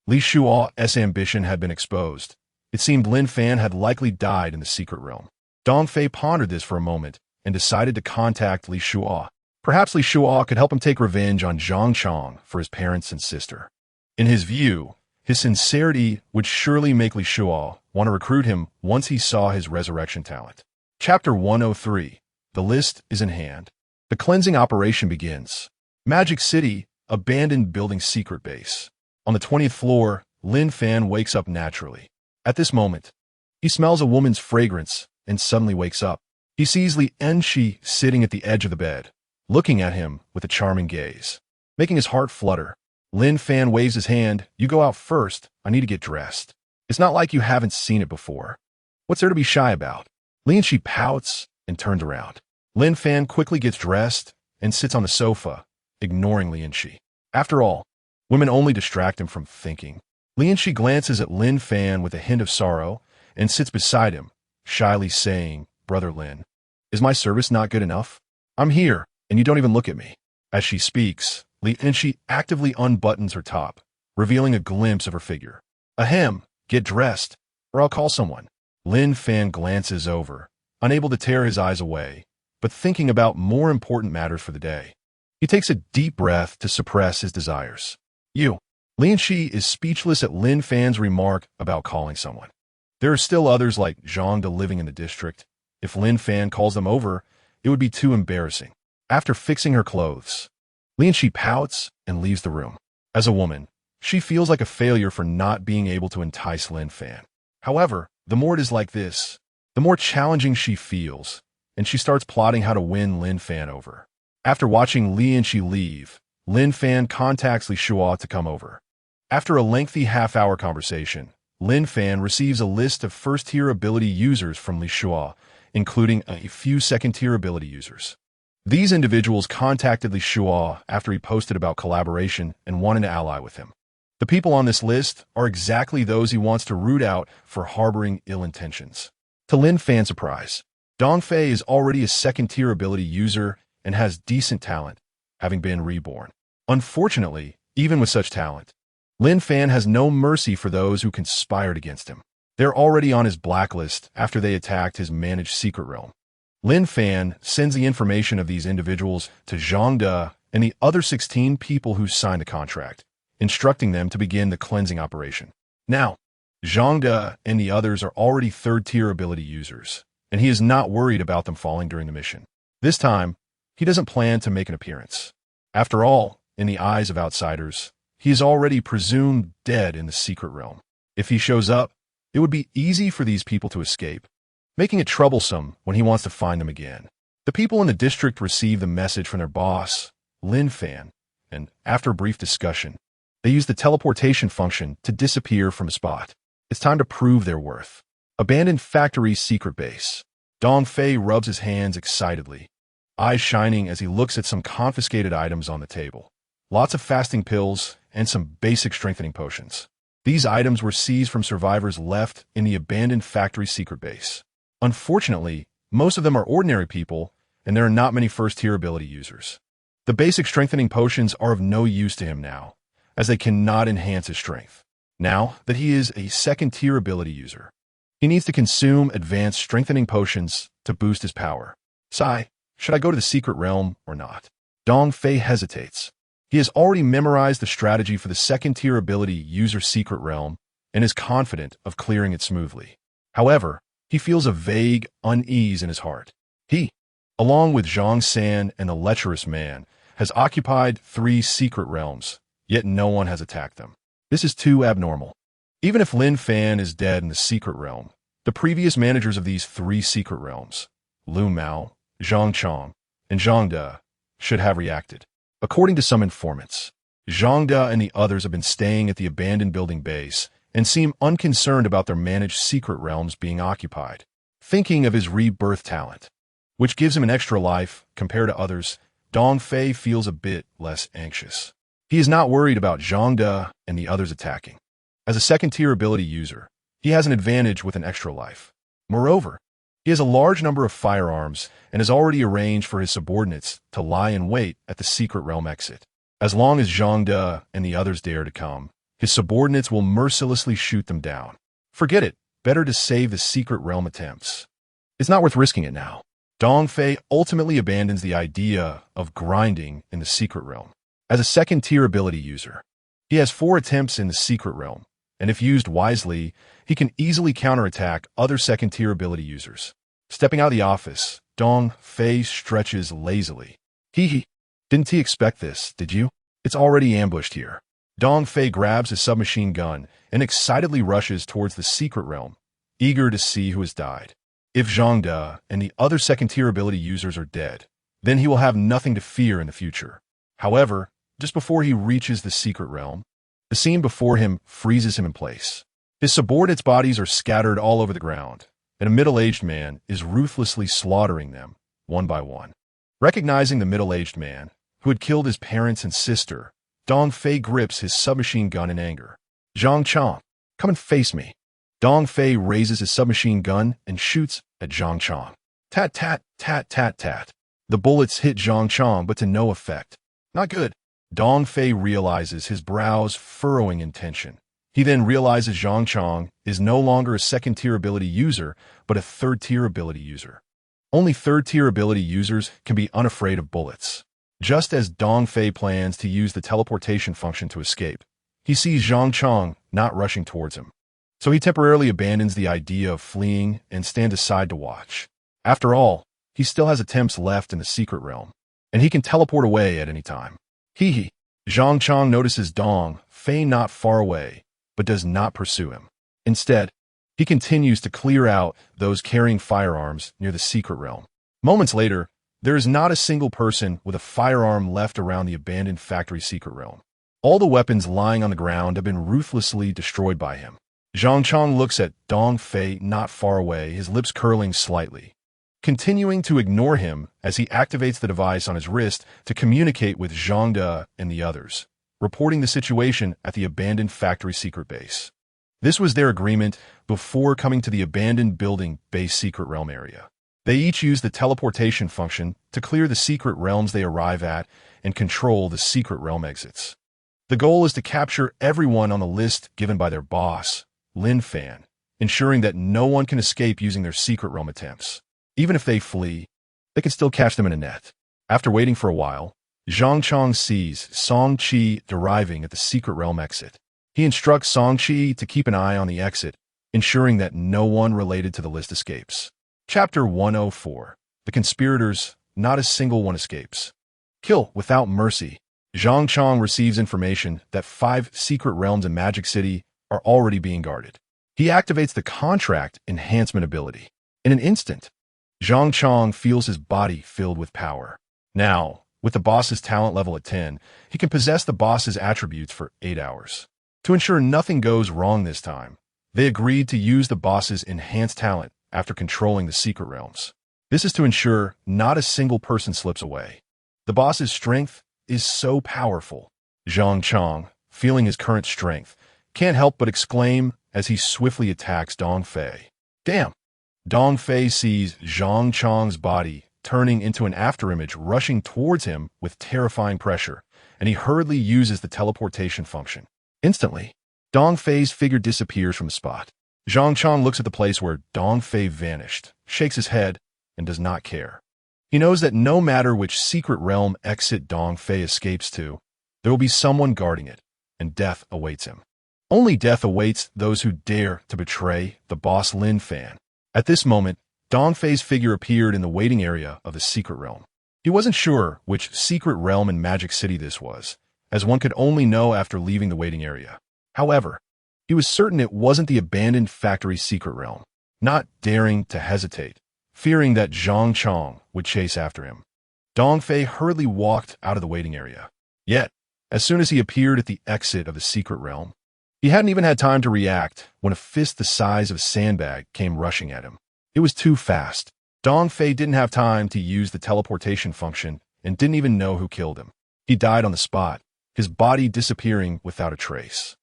Li Shua's ambition had been exposed. It seemed Lin Fan had likely died in the secret realm. Dong Fei pondered this for a moment and decided to contact Li Shua. Perhaps Li Shua could help him take revenge on Zhang Chong for his parents and sister. In his view, his sincerity would surely make Li Shua want to recruit him once he saw his resurrection talent. Chapter 103. The list is in hand. The cleansing operation begins. Magic City, abandoned building secret base. On the 20th floor, Lin Fan wakes up naturally. At this moment, he smells a woman's fragrance and suddenly wakes up. He sees Li Enshi sitting at the edge of the bed, looking at him with a charming gaze, making his heart flutter. Lin Fan waves his hand. You go out first. I need to get dressed. It's not like you haven't seen it before. What's there to be shy about? Li Enshi pouts and turns around. Lin Fan quickly gets dressed and sits on the sofa, ignoring Li Enshi. After all, women only distract him from thinking. Li Enshi glances at Lin Fan with a hint of sorrow and sits beside him, shyly saying, Brother Lin, is my service not good enough? I'm here, and you don't even look at me. As she speaks, Li Enshi actively unbuttons her top, revealing a glimpse of her figure. Ahem, get dressed, or I'll call someone. Lin Fan glances over, unable to tear his eyes away, but thinking about more important matters for the day. He takes a deep breath to suppress his desires. You. Li Enshi is speechless at Lin Fan's remark about calling someone. There are still others like Zhang De living in the district. If Lin Fan calls them over, it would be too embarrassing. After fixing her clothes, Li Enshi pouts and leaves the room. As a woman, she feels like a failure for not being able to entice Lin Fan. However, the more it is like this, the more challenging she feels, and she starts plotting how to win Lin Fan over. After watching Li Enshi leave, Lin Fan contacts Li Shua to come over. After a lengthy half-hour conversation, Lin Fan receives a list of first-tier ability users from Li Shua, including a few second-tier ability users. These individuals contacted Li Shua after he posted about collaboration and wanted to ally with him. The people on this list are exactly those he wants to root out for harboring ill intentions. To Lin Fan's surprise, Dong Fei is already a second-tier ability user and has decent talent, having been reborn. Unfortunately, even with such talent, Lin Fan has no mercy for those who conspired against him. They're already on his blacklist after they attacked his managed secret realm. Lin Fan sends the information of these individuals to Zhang De and the other 16 people who signed the contract, instructing them to begin the cleansing operation. Now, Zhang De and the others are already third-tier ability users, and he is not worried about them falling during the mission. This time, he doesn't plan to make an appearance. After all, in the eyes of outsiders, he is already presumed dead in the secret realm. If he shows up, it would be easy for these people to escape, making it troublesome when he wants to find them again. The people in the district receive the message from their boss, Lin Fan, and after a brief discussion, they use the teleportation function to disappear from a spot. It's time to prove their worth. Abandoned factory secret base. Dong Fei rubs his hands excitedly, eyes shining as he looks at some confiscated items on the table. Lots of fasting pills and some basic strengthening potions. These items were seized from survivors left in the abandoned factory secret base. Unfortunately, most of them are ordinary people, and there are not many first-tier ability users. The basic strengthening potions are of no use to him now, as they cannot enhance his strength. Now that he is a second-tier ability user, he needs to consume advanced strengthening potions to boost his power. Sigh, should I go to the secret realm or not? Dong Fei hesitates. He has already memorized the strategy for the second-tier ability user secret realm and is confident of clearing it smoothly. However, he feels a vague unease in his heart. He, along with Zhang San and the lecherous man, has occupied 3 secret realms, yet no one has attacked them. This is too abnormal. Even if Lin Fan is dead in the secret realm, the previous managers of these 3 secret realms, Lu Mao, Zhang Chong, and Zhang De, should have reacted. According to some informants, Zhang De and the others have been staying at the abandoned building base and seem unconcerned about their managed secret realms being occupied, thinking of his rebirth talent, which gives him an extra life compared to others. Dong Fei feels a bit less anxious. He is not worried about Zhang De and the others attacking. As a second-tier ability user, he has an advantage with an extra life. Moreover, he has a large number of firearms and has already arranged for his subordinates to lie in wait at the secret realm exit. As long as Zhang De and the others dare to come, his subordinates will mercilessly shoot them down. Forget it. Better to save the secret realm attempts. It's not worth risking it now. Dong Fei ultimately abandons the idea of grinding in the secret realm. As a second-tier ability user, he has 4 attempts in the secret realm, and if used wisely, he can easily counterattack other second-tier ability users. Stepping out of the office, Dong Fei stretches lazily. Didn't he expect this, did you? It's already ambushed here. Dong Fei grabs his submachine gun and excitedly rushes towards the secret realm, eager to see who has died. If Zhang De and the other second-tier ability users are dead, then he will have nothing to fear in the future. However, just before he reaches the secret realm, the scene before him freezes him in place. His subordinates' bodies are scattered all over the ground, and a middle-aged man is ruthlessly slaughtering them, one by one. Recognizing the middle-aged man, who had killed his parents and sister, Dong Fei grips his submachine gun in anger. Zhang Chong, come and face me. Dong Fei raises his submachine gun and shoots at Zhang Chong. Tat tat tat tat tat. The bullets hit Zhang Chong, but to no effect. Not good. Dong Fei realizes, his brows furrowing in tension. He then realizes Zhang Chong is no longer a second-tier ability user, but a third-tier ability user. Only third-tier ability users can be unafraid of bullets. Just as Dong Fei plans to use the teleportation function to escape, he sees Zhang Chong not rushing towards him. So he temporarily abandons the idea of fleeing and stands aside to watch. After all, he still has attempts left in the secret realm, and he can teleport away at any time. Zhang Chong notices Dong Fei not far away, but does not pursue him. Instead, he continues to clear out those carrying firearms near the secret realm. Moments later, there is not a single person with a firearm left around the abandoned factory secret realm. All the weapons lying on the ground have been ruthlessly destroyed by him. Zhang Chong looks at Dong Fei not far away, his lips curling slightly, continuing to ignore him as he activates the device on his wrist to communicate with Zhang De and the others, reporting the situation at the abandoned factory secret base. This was their agreement before coming to the abandoned building base secret realm area. They each use the teleportation function to clear the secret realms they arrive at and control the secret realm exits. The goal is to capture everyone on the list given by their boss, Lin Fan, ensuring that no one can escape using their secret realm attempts. Even if they flee, they can still catch them in a net. After waiting for a while, Zhang Chong sees Song Qi arriving at the secret realm exit. He instructs Song Qi to keep an eye on the exit, ensuring that no one related to the list escapes. Chapter 104. The conspirators, not a single one escapes. Kill without mercy. Zhang Chong receives information that 5 secret realms in Magic City are already being guarded. He activates the contract enhancement ability. In an instant, Zhang Chong feels his body filled with power. Now, with the boss's talent level at 10, he can possess the boss's attributes for 8 hours. To ensure nothing goes wrong this time, they agreed to use the boss's enhanced talent after controlling the secret realms. This is to ensure not a single person slips away. The boss's strength is so powerful. Zhang Chong, feeling his current strength, can't help but exclaim as he swiftly attacks Dong Fei. Damn! Dong Fei sees Zhang Chong's body turning into an afterimage rushing towards him with terrifying pressure, and he hurriedly uses the teleportation function. Instantly, Dong Fei's figure disappears from the spot. Zhang Chong looks at the place where Dong Fei vanished, shakes his head, and does not care. He knows that no matter which secret realm exit Dong Fei escapes to, there will be someone guarding it, and death awaits him. Only death awaits those who dare to betray the boss Lin Fan. At this moment, Dong Fei's figure appeared in the waiting area of the secret realm. He wasn't sure which secret realm in Magic City this was, as one could only know after leaving the waiting area. However, he was certain it wasn't the abandoned factory secret realm. Not daring to hesitate, fearing that Zhang Chong would chase after him, Dong Fei hurriedly walked out of the waiting area. Yet, as soon as he appeared at the exit of the secret realm, he hadn't even had time to react when a fist the size of a sandbag came rushing at him. It was too fast. Dong Fei didn't have time to use the teleportation function and didn't even know who killed him. He died on the spot, his body disappearing without a trace.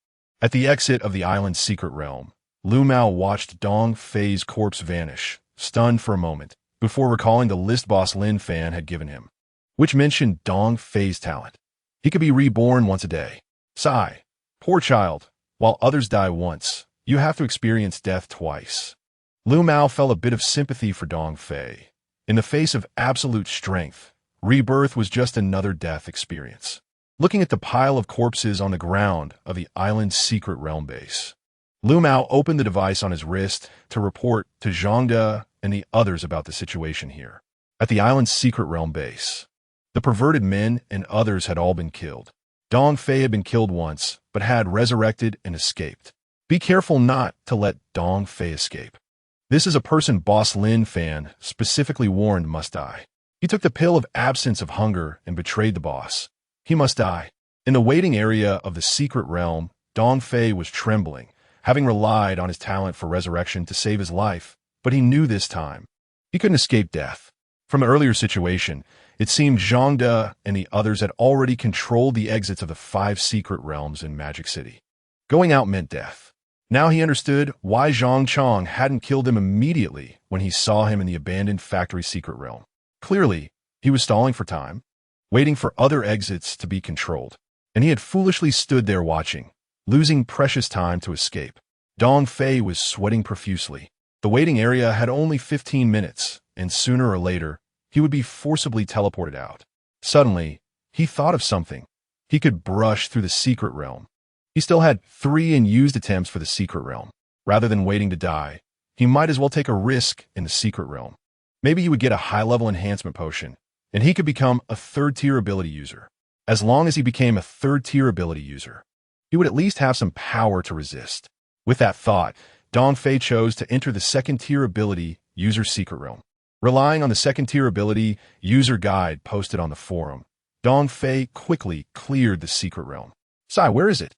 At the exit of the island's secret realm, Lu Mao watched Dong Fei's corpse vanish, stunned for a moment, before recalling the list boss Lin Fan had given him, which mentioned Dong Fei's talent. He could be reborn once a day. Sigh. Poor child. While others die once, you have to experience death twice. Lu Mao felt a bit of sympathy for Dong Fei. In the face of absolute strength, rebirth was just another death experience. Looking at the pile of corpses on the ground of the island's secret realm base, Lu Mao opened the device on his wrist to report to Zhang De and the others about the situation here. At the island's secret realm base, the perverted men and others had all been killed. Dong Fei had been killed once, but had resurrected and escaped. Be careful not to let Dong Fei escape. This is a person boss Lin Fan specifically warned must die. He took the pill of absence of hunger and betrayed the boss. He must die. In the waiting area of the secret realm, Dong Fei was trembling, having relied on his talent for resurrection to save his life, but he knew this time he couldn't escape death. From an earlier situation, it seemed Zhang De and the others had already controlled the exits of the 5 secret realms in Magic City. Going out meant death. Now he understood why Zhang Chong hadn't killed him immediately when he saw him in the abandoned factory secret realm. Clearly, he was stalling for time, waiting for other exits to be controlled, and he had foolishly stood there watching, losing precious time to escape. Dong Fei was sweating profusely. The waiting area had only 15 minutes, and sooner or later, he would be forcibly teleported out. Suddenly, he thought of something. He could brush through the secret realm. He still had 3 unused attempts for the secret realm. Rather than waiting to die, he might as well take a risk in the secret realm. Maybe he would get a high-level enhancement potion, and he could become a 3rd-tier ability user. As long as he became a 3rd-tier ability user, he would at least have some power to resist. With that thought, Dong Fei chose to enter the 2nd-tier ability user secret realm. Relying on the 2nd-tier ability user guide posted on the forum, Dong Fei quickly cleared the secret realm. Sigh, where is it?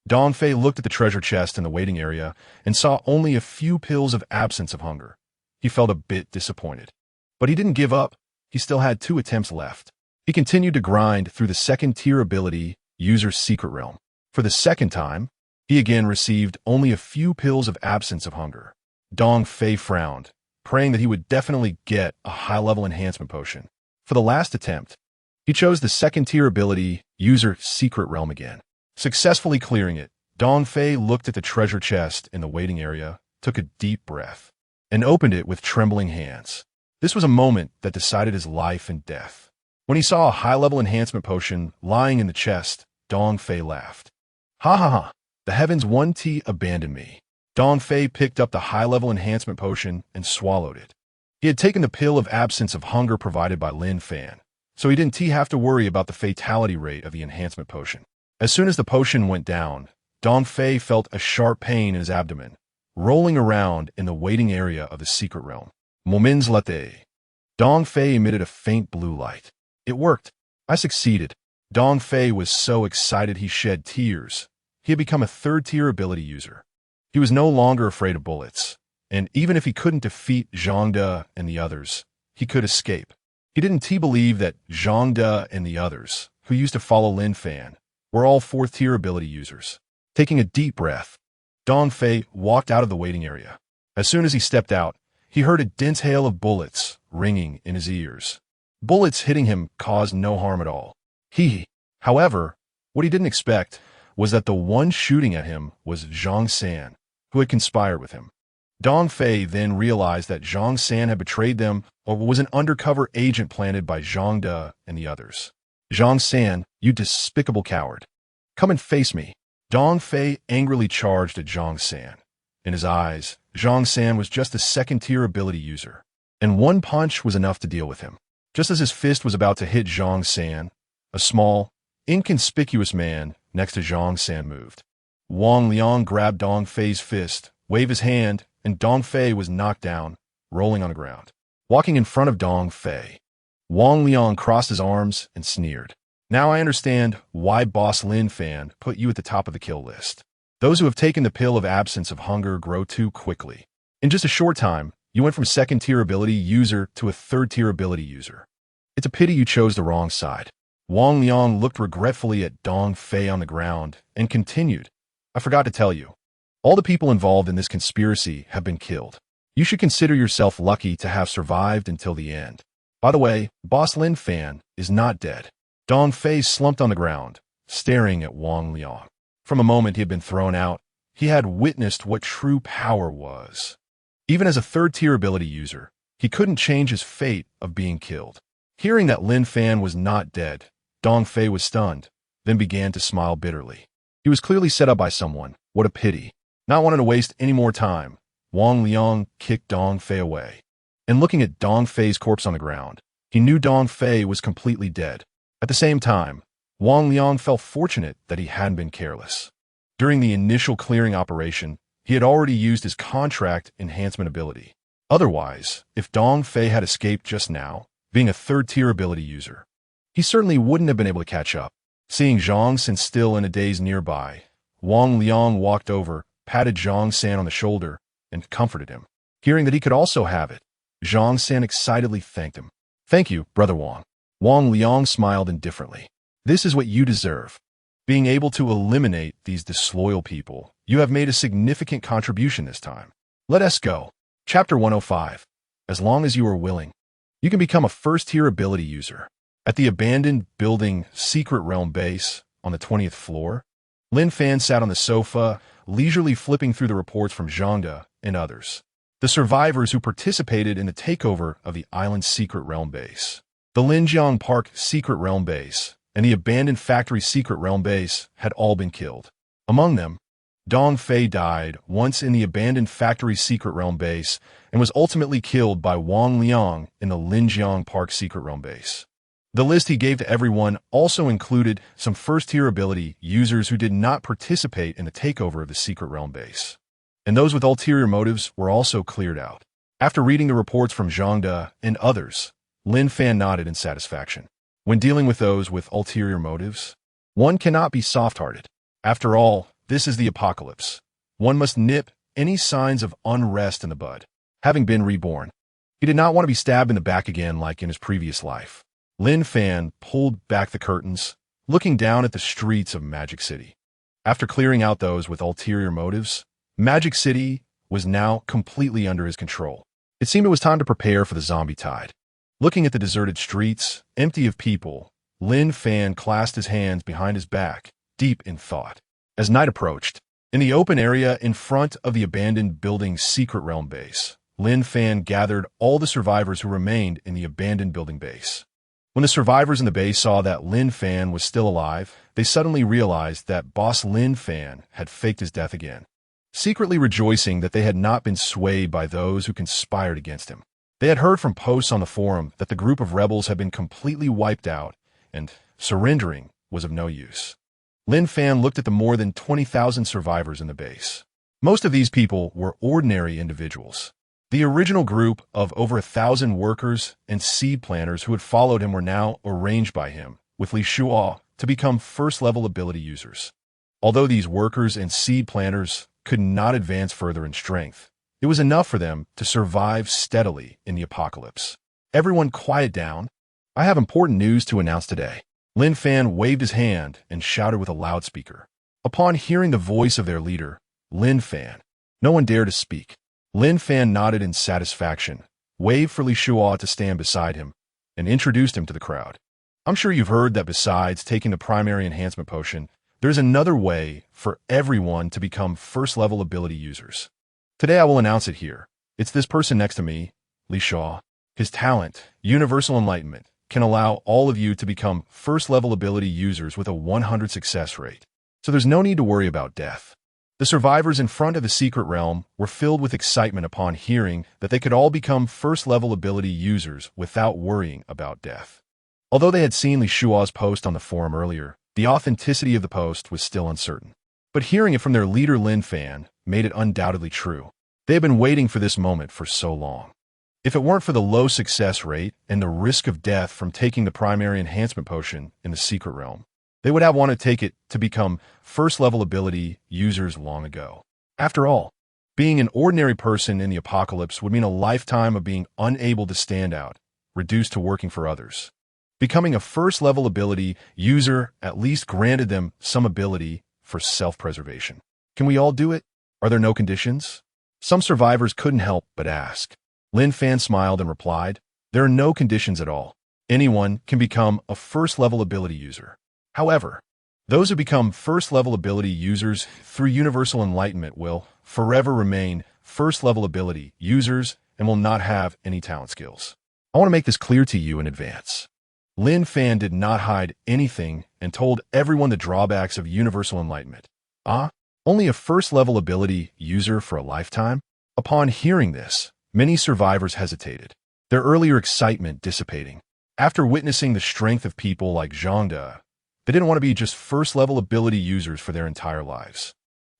Dong Fei looked at the treasure chest in the waiting area and saw only a few pills of absence of hunger. He felt a bit disappointed. But he didn't give up. He still had 2 attempts left. He continued to grind through the 2nd-tier ability user secret realm. For the 2nd time, he again received only a few pills of absence of hunger. Dong Fei frowned, praying that he would definitely get a high-level enhancement potion. For the last attempt, he chose the 2nd-tier ability user secret realm again. Successfully clearing it, Dong Fei looked at the treasure chest in the waiting area, took a deep breath, and opened it with trembling hands. This was a moment that decided his life and death. When he saw a high-level enhancement potion lying in the chest, Dong Fei laughed. Ha ha ha, the heavens 1T abandoned me. Dong Fei picked up the high-level enhancement potion and swallowed it. He had taken the pill of absence of hunger provided by Lin Fan, so he didn't have to worry about the fatality rate of the enhancement potion. As soon as the potion went down, Dong Fei felt a sharp pain in his abdomen, rolling around in the waiting area of the secret realm. Moments later, Dong Fei emitted a faint blue light. It worked. I succeeded. Dong Fei was so excited he shed tears. He had become a third-tier ability user. He was no longer afraid of bullets, and even if he couldn't defeat Zhang De and the others, he could escape. He didn't believe that Zhang De and the others, who used to follow Lin Fan, were all fourth-tier ability users. Taking a deep breath, Dong Fei walked out of the waiting area. As soon as he stepped out, he heard a dense hail of bullets ringing in his ears. Bullets hitting him caused no harm at all. However, what he didn't expect was that the one shooting at him was Zhang San, who had conspired with him. Dong Fei then realized that Zhang San had betrayed them or was an undercover agent planted by Zhang De and the others. Zhang San, you despicable coward. Come and face me. Dong Fei angrily charged at Zhang San. In his eyes, Zhang San was just a second-tier ability user, and one punch was enough to deal with him. Just as his fist was about to hit Zhang San, a small, inconspicuous man next to Zhang San moved. Wang Liang grabbed Dong Fei's fist, waved his hand, and Dong Fei was knocked down, rolling on the ground. Walking in front of Dong Fei, Wang Liang crossed his arms and sneered. Now I understand why Boss Lin Fan put you at the top of the kill list. Those who have taken the pill of absence of hunger grow too quickly. In just a short time, you went from second-tier ability user to a third-tier ability user. It's a pity you chose the wrong side. Wang Liang looked regretfully at Dong Fei on the ground and continued, I forgot to tell you. All the people involved in this conspiracy have been killed. You should consider yourself lucky to have survived until the end. By the way, Boss Lin Fan is not dead. Dong Fei slumped on the ground, staring at Wang Liang. From a moment he had been thrown out, he had witnessed what true power was. Even as a third-tier ability user, he couldn't change his fate of being killed. Hearing that Lin Fan was not dead, Dong Fei was stunned, then began to smile bitterly. He was clearly set up by someone. What a pity. Not wanting to waste any more time, Wang Liang kicked Dong Fei away. And looking at Dong Fei's corpse on the ground, he knew Dong Fei was completely dead. At the same time, Wang Liang felt fortunate that he hadn't been careless. During the initial clearing operation, he had already used his contract enhancement ability. Otherwise, if Dong Fei had escaped just now, being a third-tier ability user, he certainly wouldn't have been able to catch up. Seeing Zhang San still in a daze nearby, Wang Liang walked over, patted Zhang San on the shoulder, and comforted him. Hearing that he could also have it, Zhang San excitedly thanked him. Thank you, Brother Wang. Wang Liang smiled indifferently. This is what you deserve. Being able to eliminate these disloyal people, you have made a significant contribution this time. Let us go. Chapter 105. As long as you are willing, you can become a first-tier ability user. At the abandoned building Secret Realm base on the 20th floor, Lin Fan sat on the sofa, leisurely flipping through the reports from Zhang De and others, the survivors who participated in the takeover of the island's Secret Realm base. The Linjiang Park Secret Realm base and the abandoned factory Secret Realm base had all been killed. Among them, Dong Fei died once in the abandoned factory Secret Realm base and was ultimately killed by Wang Liang in the Linjiang Park Secret Realm base. The list he gave to everyone also included some first-tier ability users who did not participate in the takeover of the Secret Realm base. And those with ulterior motives were also cleared out. After reading the reports from Zhang De and others, Lin Fan nodded in satisfaction. When dealing with those with ulterior motives, one cannot be soft-hearted. After all, this is the apocalypse. One must nip any signs of unrest in the bud. Having been reborn, he did not want to be stabbed in the back again like in his previous life. Lin Fan pulled back the curtains, looking down at the streets of Magic City. After clearing out those with ulterior motives, Magic City was now completely under his control. It seemed it was time to prepare for the zombie tide. Looking at the deserted streets, empty of people, Lin Fan clasped his hands behind his back, deep in thought. As night approached, in the open area in front of the abandoned building's Secret Realm base, Lin Fan gathered all the survivors who remained in the abandoned building base. When the survivors in the base saw that Lin Fan was still alive, they suddenly realized that boss Lin Fan had faked his death again, secretly rejoicing that they had not been swayed by those who conspired against him. They had heard from posts on the forum that the group of rebels had been completely wiped out, and surrendering was of no use. Lin Fan looked at the more than 20,000 survivors in the base. Most of these people were ordinary individuals. The original group of over 1,000 workers and seed planters who had followed him were now arranged by him, with Li Shuo, to become first-level ability users. Although these workers and seed planters could not advance further in strength, it was enough for them to survive steadily in the apocalypse. Everyone quiet down. I have important news to announce today. Lin Fan waved his hand and shouted with a loudspeaker. Upon hearing the voice of their leader, Lin Fan, no one dared to speak. Lin Fan nodded in satisfaction, waved for Li Shuo to stand beside him, and introduced him to the crowd. I'm sure you've heard that besides taking the primary enhancement potion, there's another way for everyone to become first-level ability users. Today I will announce it here. It's this person next to me, Li Shuo. His talent, Universal Enlightenment, can allow all of you to become first-level ability users with a 100 success rate. So there's no need to worry about death. The survivors in front of the secret realm were filled with excitement upon hearing that they could all become first-level ability users without worrying about death. Although they had seen Li Shuo's post on the forum earlier, the authenticity of the post was still uncertain. But hearing it from their leader Lin Fan made it undoubtedly true. They had been waiting for this moment for so long. If it weren't for the low success rate and the risk of death from taking the primary enhancement potion in the secret realm, they would have wanted to take it to become first-level ability users long ago. After all, being an ordinary person in the apocalypse would mean a lifetime of being unable to stand out, reduced to working for others. Becoming a first-level ability user at least granted them some ability for self-preservation. Can we all do it? Are there no conditions? Some survivors couldn't help but ask. Lin Fan smiled and replied, there are no conditions at all. Anyone can become a first-level ability user. However, those who become first-level ability users through Universal Enlightenment will forever remain first-level ability users and will not have any talent skills. I want to make this clear to you in advance. Lin Fan did not hide anything and told everyone the drawbacks of Universal Enlightenment. Only a first-level ability user for a lifetime? Upon hearing this, many survivors hesitated, their earlier excitement dissipating. After witnessing the strength of people like Zhang De, they didn't want to be just first-level ability users for their entire lives.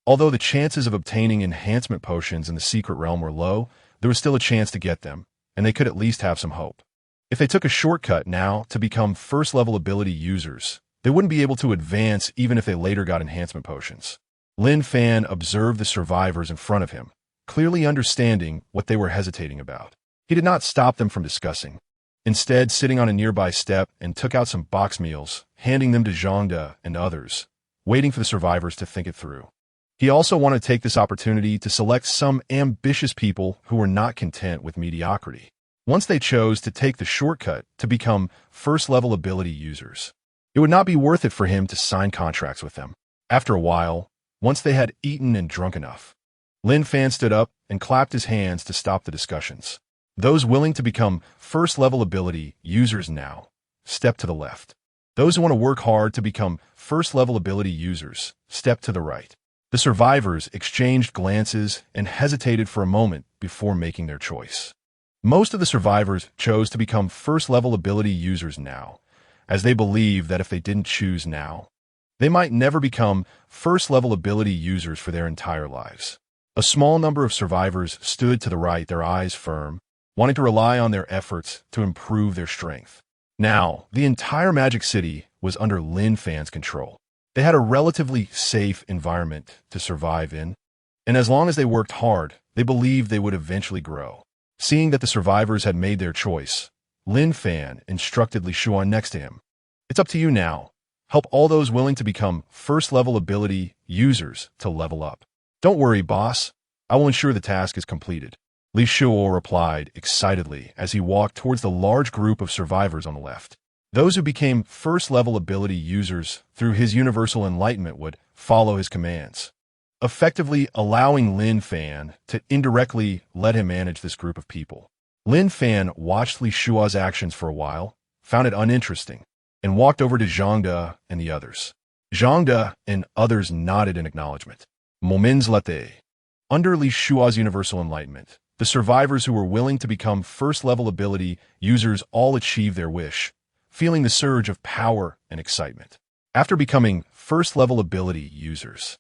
Although the chances of obtaining enhancement potions in the secret realm were low, there was still a chance to get them, and they could at least have some hope. If they took a shortcut now to become first-level ability users, they wouldn't be able to advance even if they later got enhancement potions. Lin Fan observed the survivors in front of him, clearly understanding what they were hesitating about. He did not stop them from discussing. Instead, sitting on a nearby step and took out some box meals, handing them to Zhang De and others, waiting for the survivors to think it through. He also wanted to take this opportunity to select some ambitious people who were not content with mediocrity. Once they chose to take the shortcut to become first-level ability users, it would not be worth it for him to sign contracts with them. After a while, once they had eaten and drunk enough, Lin Fan stood up and clapped his hands to stop the discussions. Those willing to become first-level ability users now, step to the left. Those who want to work hard to become first-level ability users, step to the right. The survivors exchanged glances and hesitated for a moment before making their choice. Most of the survivors chose to become first-level ability users now, as they believed that if they didn't choose now, they might never become first-level ability users for their entire lives. A small number of survivors stood to the right, their eyes firm, wanting to rely on their efforts to improve their strength. Now, the entire Magic City was under Lin Fan's control. They had a relatively safe environment to survive in, and as long as they worked hard, they believed they would eventually grow. Seeing that the survivors had made their choice, Lin Fan instructed Li Shuo next to him. It's up to you now. Help all those willing to become first-level ability users to level up. Don't worry, boss. I will ensure the task is completed. Li Shuo replied excitedly as he walked towards the large group of survivors on the left. Those who became first-level ability users through his Universal Enlightenment would follow his commands. effectively allowing Lin Fan to indirectly let him manage this group of people. Lin Fan watched Li Shua's actions for a while, found it uninteresting, and walked over to Zhang De and the others. Zhang De and others nodded in acknowledgement. Moments later, under Li Shua's universal enlightenment, the survivors who were willing to become first-level ability users all achieved their wish, feeling the surge of power and excitement. After becoming first-level ability users,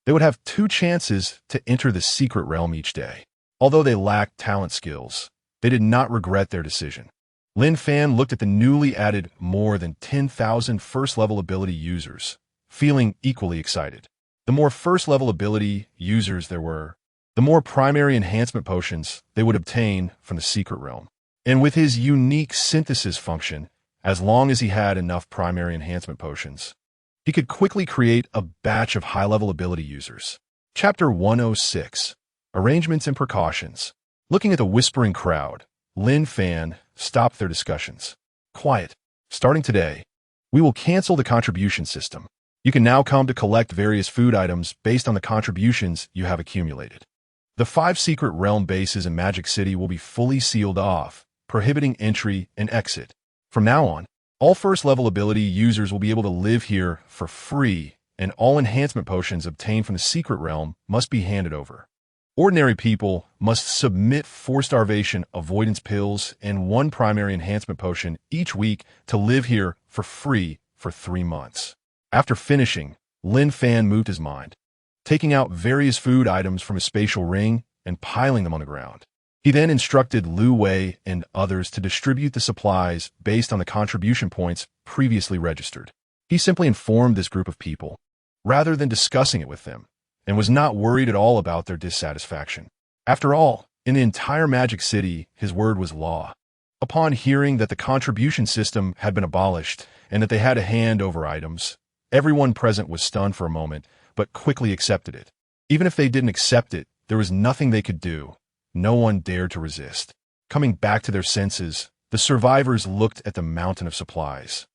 they would have 2 chances to enter the secret realm each day. Although they lacked talent skills, they did not regret their decision. Lin Fan looked at the newly added more than 10,000 first-level ability users, feeling equally excited. The more first-level ability users there were, the more primary enhancement potions they would obtain from the secret realm. And with his unique synthesis function, as long as he had enough primary enhancement potions, he could quickly create a batch of high-level ability users. Chapter 106, Arrangements and Precautions. Looking at the whispering crowd, Lin Fan stopped their discussions. Quiet. Starting today, we will cancel the contribution system. You can now come to collect various food items based on the contributions you have accumulated. The 5 secret realm bases in Magic City will be fully sealed off, prohibiting entry and exit. From now on, all first-level ability users will be able to live here for free, and all enhancement potions obtained from the secret realm must be handed over. Ordinary people must submit 4 starvation avoidance pills and 1 primary enhancement potion each week to live here for free for 3 months. After finishing, Lin Fan moved his mind, taking out various food items from his spatial ring and piling them on the ground. He then instructed Lu Wei and others to distribute the supplies based on the contribution points previously registered. He simply informed this group of people, rather than discussing it with them, and was not worried at all about their dissatisfaction. After all, in the entire Magic City, his word was law. Upon hearing that the contribution system had been abolished and that they had to hand over items, everyone present was stunned for a moment, but quickly accepted it. Even if they didn't accept it, there was nothing they could do. No one dared to resist. Coming back to their senses, the survivors looked at the mountain of supplies,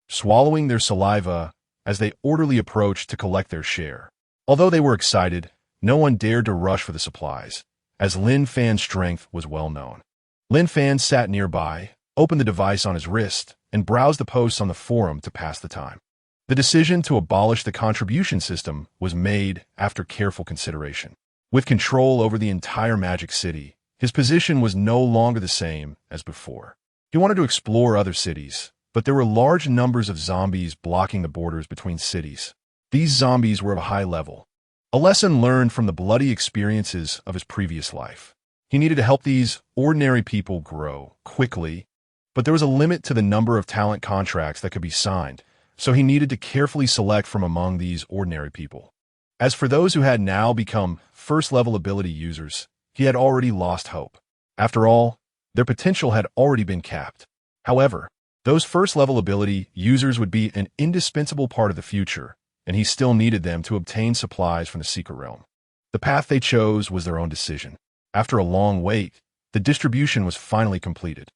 swallowing their saliva as they orderly approached to collect their share. Although they were excited, no one dared to rush for the supplies, as Lin Fan's strength was well known. Lin Fan sat nearby, opened the device on his wrist, and browsed the posts on the forum to pass the time. The decision to abolish the contribution system was made after careful consideration. With control over the entire Magic City, his position was no longer the same as before. He wanted to explore other cities, but there were large numbers of zombies blocking the borders between cities. These zombies were of a high level, a lesson learned from the bloody experiences of his previous life. He needed to help these ordinary people grow quickly, but there was a limit to the number of talent contracts that could be signed, so he needed to carefully select from among these ordinary people. As for those who had now become first-level ability users, he had already lost hope. After all, their potential had already been capped. However, those first-level ability users would be an indispensable part of the future, and he still needed them to obtain supplies from the secret realm. The path they chose was their own decision. After a long wait, the distribution was finally completed.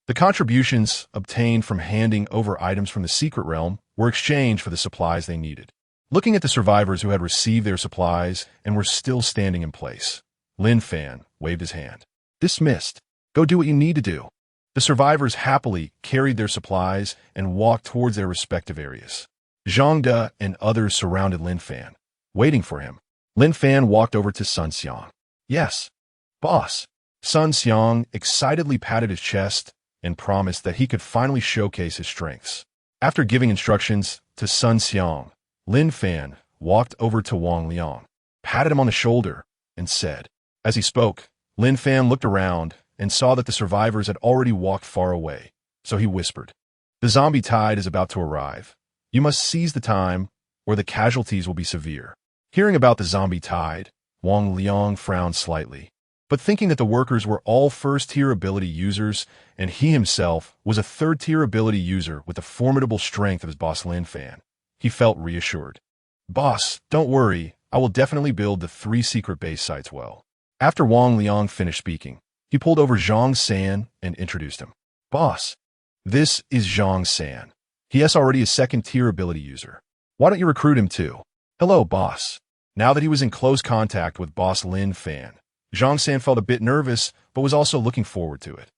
The contributions obtained from handing over items from the secret realm were exchanged for the supplies they needed. Looking at the survivors who had received their supplies and were still standing in place, Lin Fan waved his hand. Dismissed. Go do what you need to do. The survivors happily carried their supplies and walked towards their respective areas. Zhang De and others surrounded Lin Fan, waiting for him. Lin Fan walked over to Sun Xiang. Yes, boss. Sun Xiang excitedly patted his chest and promised that he could finally showcase his strengths. After giving instructions to Sun Xiang, Lin Fan walked over to Wang Liang, patted him on the shoulder, and said. As he spoke, Lin Fan looked around and saw that the survivors had already walked far away, so he whispered, "The zombie tide is about to arrive. You must seize the time, or the casualties will be severe." Hearing about the zombie tide, Wang Liang frowned slightly, but thinking that the workers were all first-tier ability users, and he himself was a third-tier ability user with the formidable strength of his boss Lin Fan, he felt reassured. Boss, don't worry, I will definitely build the 3 secret base sites well. After Wang Liang finished speaking, he pulled over Zhang San and introduced him. Boss, this is Zhang San. He is already a second-tier ability user. Why don't you recruit him too? Hello, boss. Now that he was in close contact with boss Lin Fan, Zhang San felt a bit nervous, but was also looking forward to it.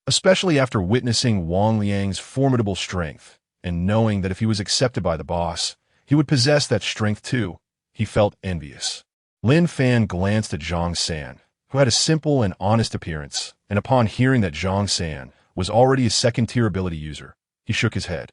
Especially after witnessing Wang Liang's formidable strength, and knowing that if he was accepted by the boss, he would possess that strength too. He felt envious. Lin Fan glanced at Zhang San, who had a simple and honest appearance, and upon hearing that Zhang San was already a second-tier ability user, he shook his head.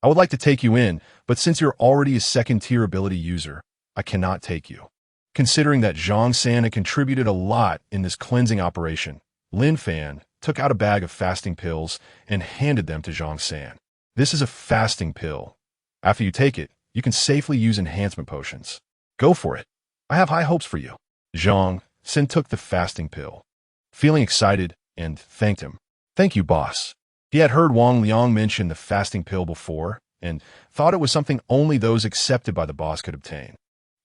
I would like to take you in, but since you're already a second-tier ability user, I cannot take you. Considering that Zhang San had contributed a lot in this cleansing operation, Lin Fan took out a bag of fasting pills and handed them to Zhang San. This is a fasting pill. After you take it, you can safely use enhancement potions. Go for it. I have high hopes for you. Zhang San took the fasting pill, feeling excited, and thanked him. Thank you, boss. He had heard Wang Liang mention the fasting pill before, and thought it was something only those accepted by the boss could obtain.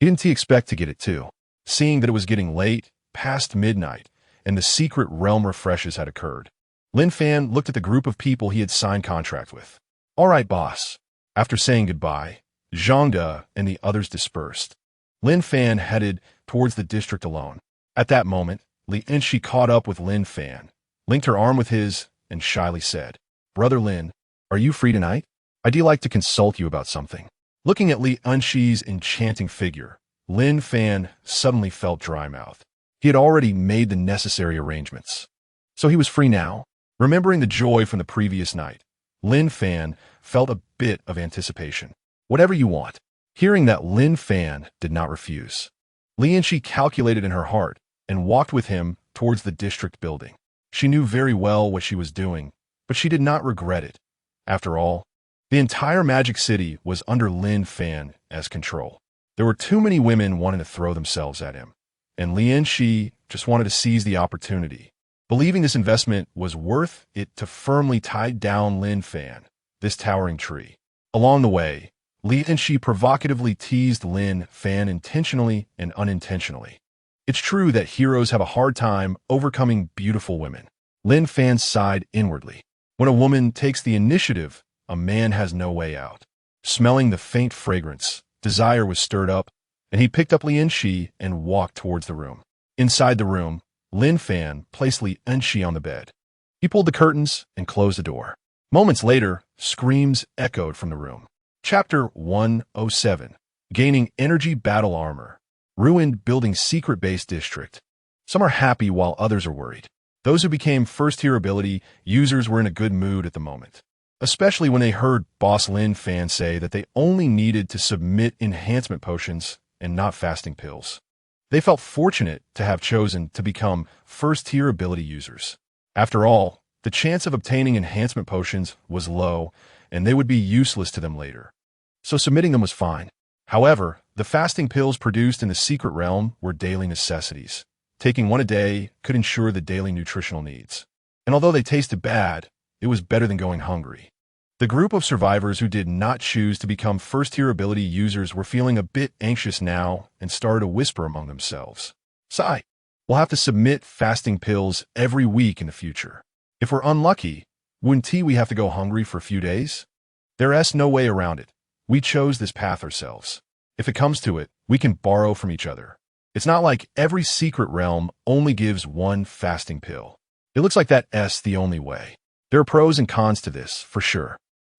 Didn't he expect to get it too? Seeing that it was getting late, past midnight, and the secret realm refreshes had occurred, Lin Fan looked at the group of people he had signed contract with. All right, boss. After saying goodbye, Zhang De and the others dispersed. Lin Fan headed towards the district alone. At that moment, Li Enshi caught up with Lin Fan, linked her arm with his, and shyly said, Brother Lin, are you free tonight? I'd like to consult you about something. Looking at Li Enshi's enchanting figure, Lin Fan suddenly felt dry-mouthed. He had already made the necessary arrangements. So he was free now. Remembering the joy from the previous night, Lin Fan felt a bit of anticipation. Whatever you want. Hearing that Lin Fan did not refuse, Li Enshi calculated in her heart and walked with him towards the district building. She knew very well what she was doing, but she did not regret it. After all, the entire Magic City was under Lin Fan as control. There were too many women wanting to throw themselves at him, and Li Enshi just wanted to seize the opportunity, believing this investment was worth it to firmly tie down Lin Fan, this towering tree. Along the way, Li Enshi provocatively teased Lin Fan intentionally and unintentionally. It's true that heroes have a hard time overcoming beautiful women. Lin Fan sighed inwardly. When a woman takes the initiative, a man has no way out. Smelling the faint fragrance, desire was stirred up, and he picked up Li Enshi and walked towards the room. Inside the room, Lin Fan placed Li Enshi on the bed. He pulled the curtains and closed the door. Moments later, screams echoed from the room. Chapter 107. Gaining Energy Battle Armor. Ruined Building Secret Base District. Some are happy while others are worried. Those who became first-tier ability users were in a good mood at the moment, especially when they heard Boss Lin Fan say that they only needed to submit enhancement potions and not fasting pills. They felt fortunate to have chosen to become first-tier ability users. After all, the chance of obtaining enhancement potions was low, and they would be useless to them later. So submitting them was fine. However, the fasting pills produced in the secret realm were daily necessities. Taking one a day could ensure the daily nutritional needs. And although they tasted bad, it was better than going hungry. The group of survivors who did not choose to become first-tier ability users were feeling a bit anxious now and started to whisper among themselves. Sigh, we'll have to submit fasting pills every week in the future. If we're unlucky, wouldn't we have to go hungry for a few days? There's no way around it. We chose this path ourselves. If it comes to it, we can borrow from each other. It's not like every secret realm only gives one fasting pill. It looks like that's the only way. There are pros and cons to this, for sure.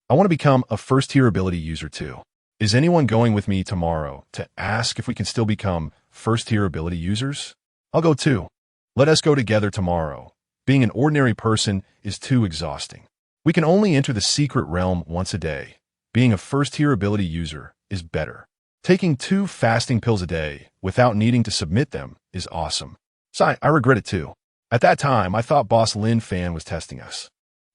I want to become a first-tier ability user too. Is anyone going with me tomorrow to ask if we can still become first-tier ability users? I'll go too. Let us go together tomorrow. Being an ordinary person is too exhausting. We can only enter the secret realm once a day. Being a first-tier ability user is better. Taking 2 fasting pills a day without needing to submit them is awesome. So I regret it too. At that time, I thought Boss Lin Fan was testing us.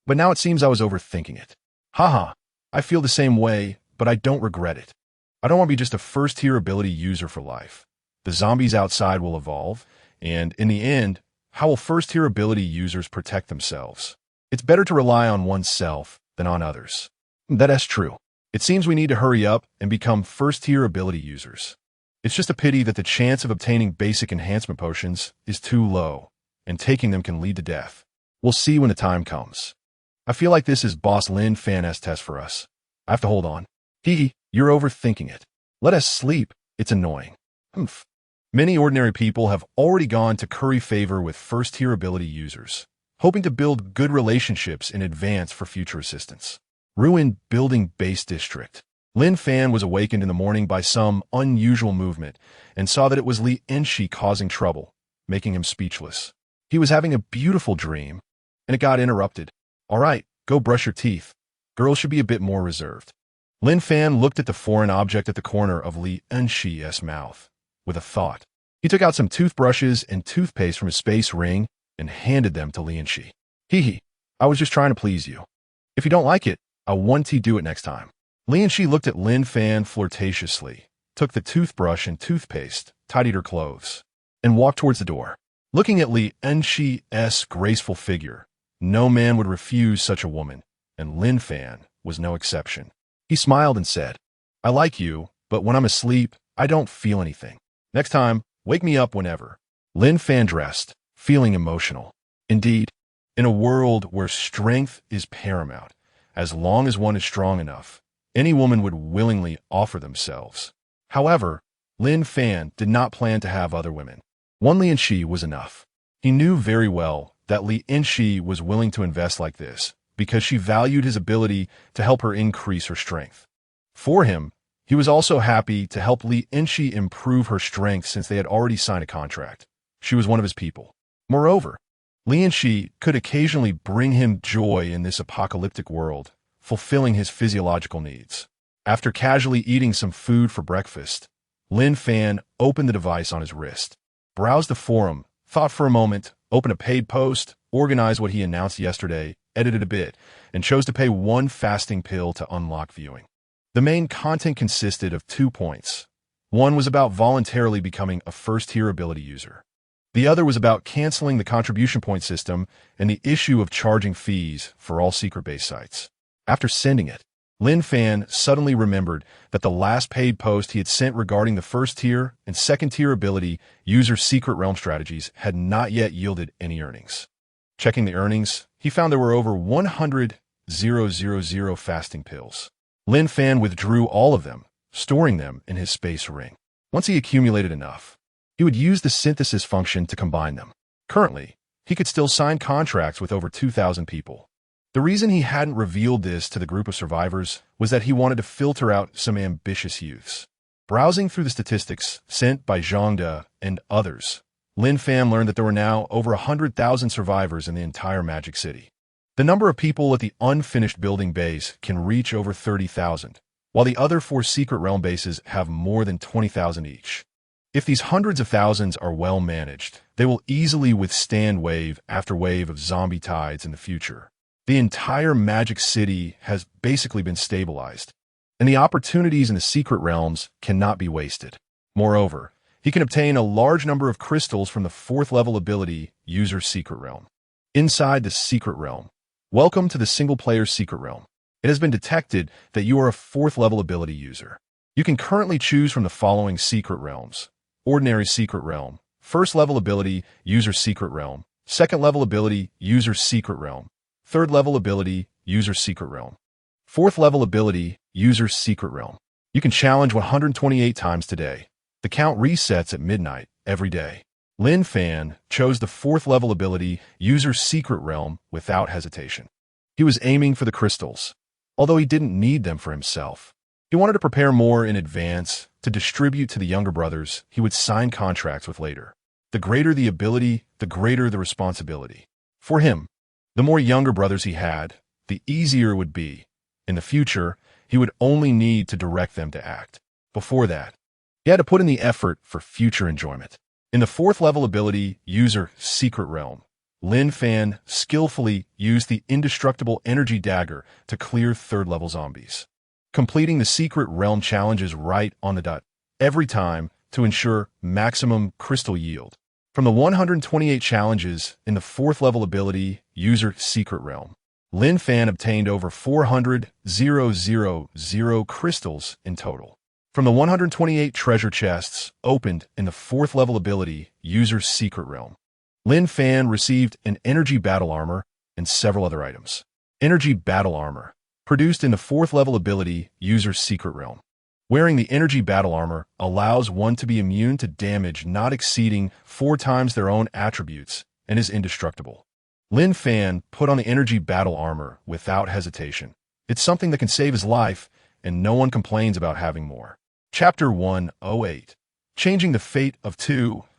But now it seems I was overthinking it. Haha, I feel the same way, but I don't regret it. I don't want to be just a first-tier ability user for life. The zombies outside will evolve, and in the end, how will first-tier ability users protect themselves? It's better to rely on oneself than on others. That's true. It seems we need to hurry up and become first-tier ability users. It's just a pity that the chance of obtaining basic enhancement potions is too low, and taking them can lead to death. We'll see when the time comes. I feel like this is Boss Lin Fan's test for us. I have to hold on. You're overthinking it. Let us sleep. It's annoying. Humph. Many ordinary people have already gone to curry favor with first-tier ability users, hoping to build good relationships in advance for future assistance. Ruined Building Base District. Lin Fan was awakened in the morning by some unusual movement and saw that it was Li Enshi causing trouble, making him speechless. He was having a beautiful dream, and it got interrupted. All right, go brush your teeth. Girls should be a bit more reserved. Lin Fan looked at the foreign object at the corner of Li Enshi's mouth with a thought. He took out some toothbrushes and toothpaste from his space ring and handed them to Li Enshi. Hee, I was just trying to please you. If you don't like it, I want to do it next time. Li Enshi looked at Lin Fan flirtatiously, took the toothbrush and toothpaste, tidied her clothes, and walked towards the door. Looking at Li Enshi's graceful figure, no man would refuse such a woman, and Lin Fan was no exception. He smiled and said, I like you, but when I'm asleep, I don't feel anything. Next time, wake me up whenever. Lin Fan dressed, feeling emotional. Indeed, in a world where strength is paramount, as long as one is strong enough, any woman would willingly offer themselves. However, Lin Fan did not plan to have other women. One Li Enshi was enough. He knew very well that Li Enshi was willing to invest like this because she valued his ability to help her increase her strength. For him, he was also happy to help Li Enshi improve her strength since they had already signed a contract. She was one of his people. Moreover, Li Enshi could occasionally bring him joy in this apocalyptic world, fulfilling his physiological needs. After casually eating some food for breakfast, Lin Fan opened the device on his wrist, browsed the forum, thought for a moment, opened a paid post, organized what he announced yesterday, edited a bit, and chose to pay one fasting pill to unlock viewing. The main content consisted of 2 points. One was about voluntarily becoming a first-tier ability user. The other was about canceling the contribution point system and the issue of charging fees for all secret-based sites. After sending it, Lin Fan suddenly remembered that the last paid post he had sent regarding the first-tier and second-tier ability user secret realm strategies had not yet yielded any earnings. Checking the earnings, he found there were over 100,000 fasting pills. Lin Fan withdrew all of them, storing them in his space ring. Once he accumulated enough, he would use the synthesis function to combine them. Currently, he could still sign contracts with over 2,000 people. The reason he hadn't revealed this to the group of survivors was that he wanted to filter out some ambitious youths. Browsing through the statistics sent by Zhangde and others, Lin Fan learned that there were now over 100,000 survivors in the entire Magic City. The number of people at the unfinished building base can reach over 30,000, while the other 4 secret realm bases have more than 20,000 each. If these hundreds of thousands are well managed, they will easily withstand wave after wave of zombie tides in the future. The entire Magic City has basically been stabilized, and the opportunities in the secret realms cannot be wasted. Moreover, he can obtain a large number of crystals from the 4th level ability user secret realm. Inside the secret realm, welcome to the single-player secret realm. It has been detected that you are a 4th level ability user. You can currently choose from the following secret realms: Ordinary Secret Realm, 1st level ability user secret realm, 2nd level ability user secret realm, 3rd level ability user secret realm, 4th level ability user secret realm. You can challenge 128 times today. The count resets at midnight every day. Lin Fan chose the 4th level ability user secret realm without hesitation. He was aiming for the crystals, although he didn't need them for himself. He wanted to prepare more in advance to distribute to the younger brothers he would sign contracts with later. The greater the ability, the greater the responsibility. For him, the more younger brothers he had, the easier it would be. In the future, he would only need to direct them to act. Before that, he had to put in the effort for future enjoyment. In the 4th level ability user secret realm, Lin Fan skillfully used the indestructible energy dagger to clear 3rd level zombies, completing the secret realm challenges right on the dot every time to ensure maximum crystal yield. From the 128 challenges in the 4th level ability user secret realm, Lin Fan obtained over 400,000 crystals in total. From the 128 treasure chests opened in the 4th level ability user secret realm, Lin Fan received an energy battle armor and several other items. Energy battle armor, produced in the 4th level ability user secret realm. Wearing the energy battle armor allows one to be immune to damage not exceeding 4 times their own attributes and is indestructible. Lin Fan put on the energy battle armor without hesitation. It's something that can save his life, and no one complains about having more. Chapter 108. Changing the fate of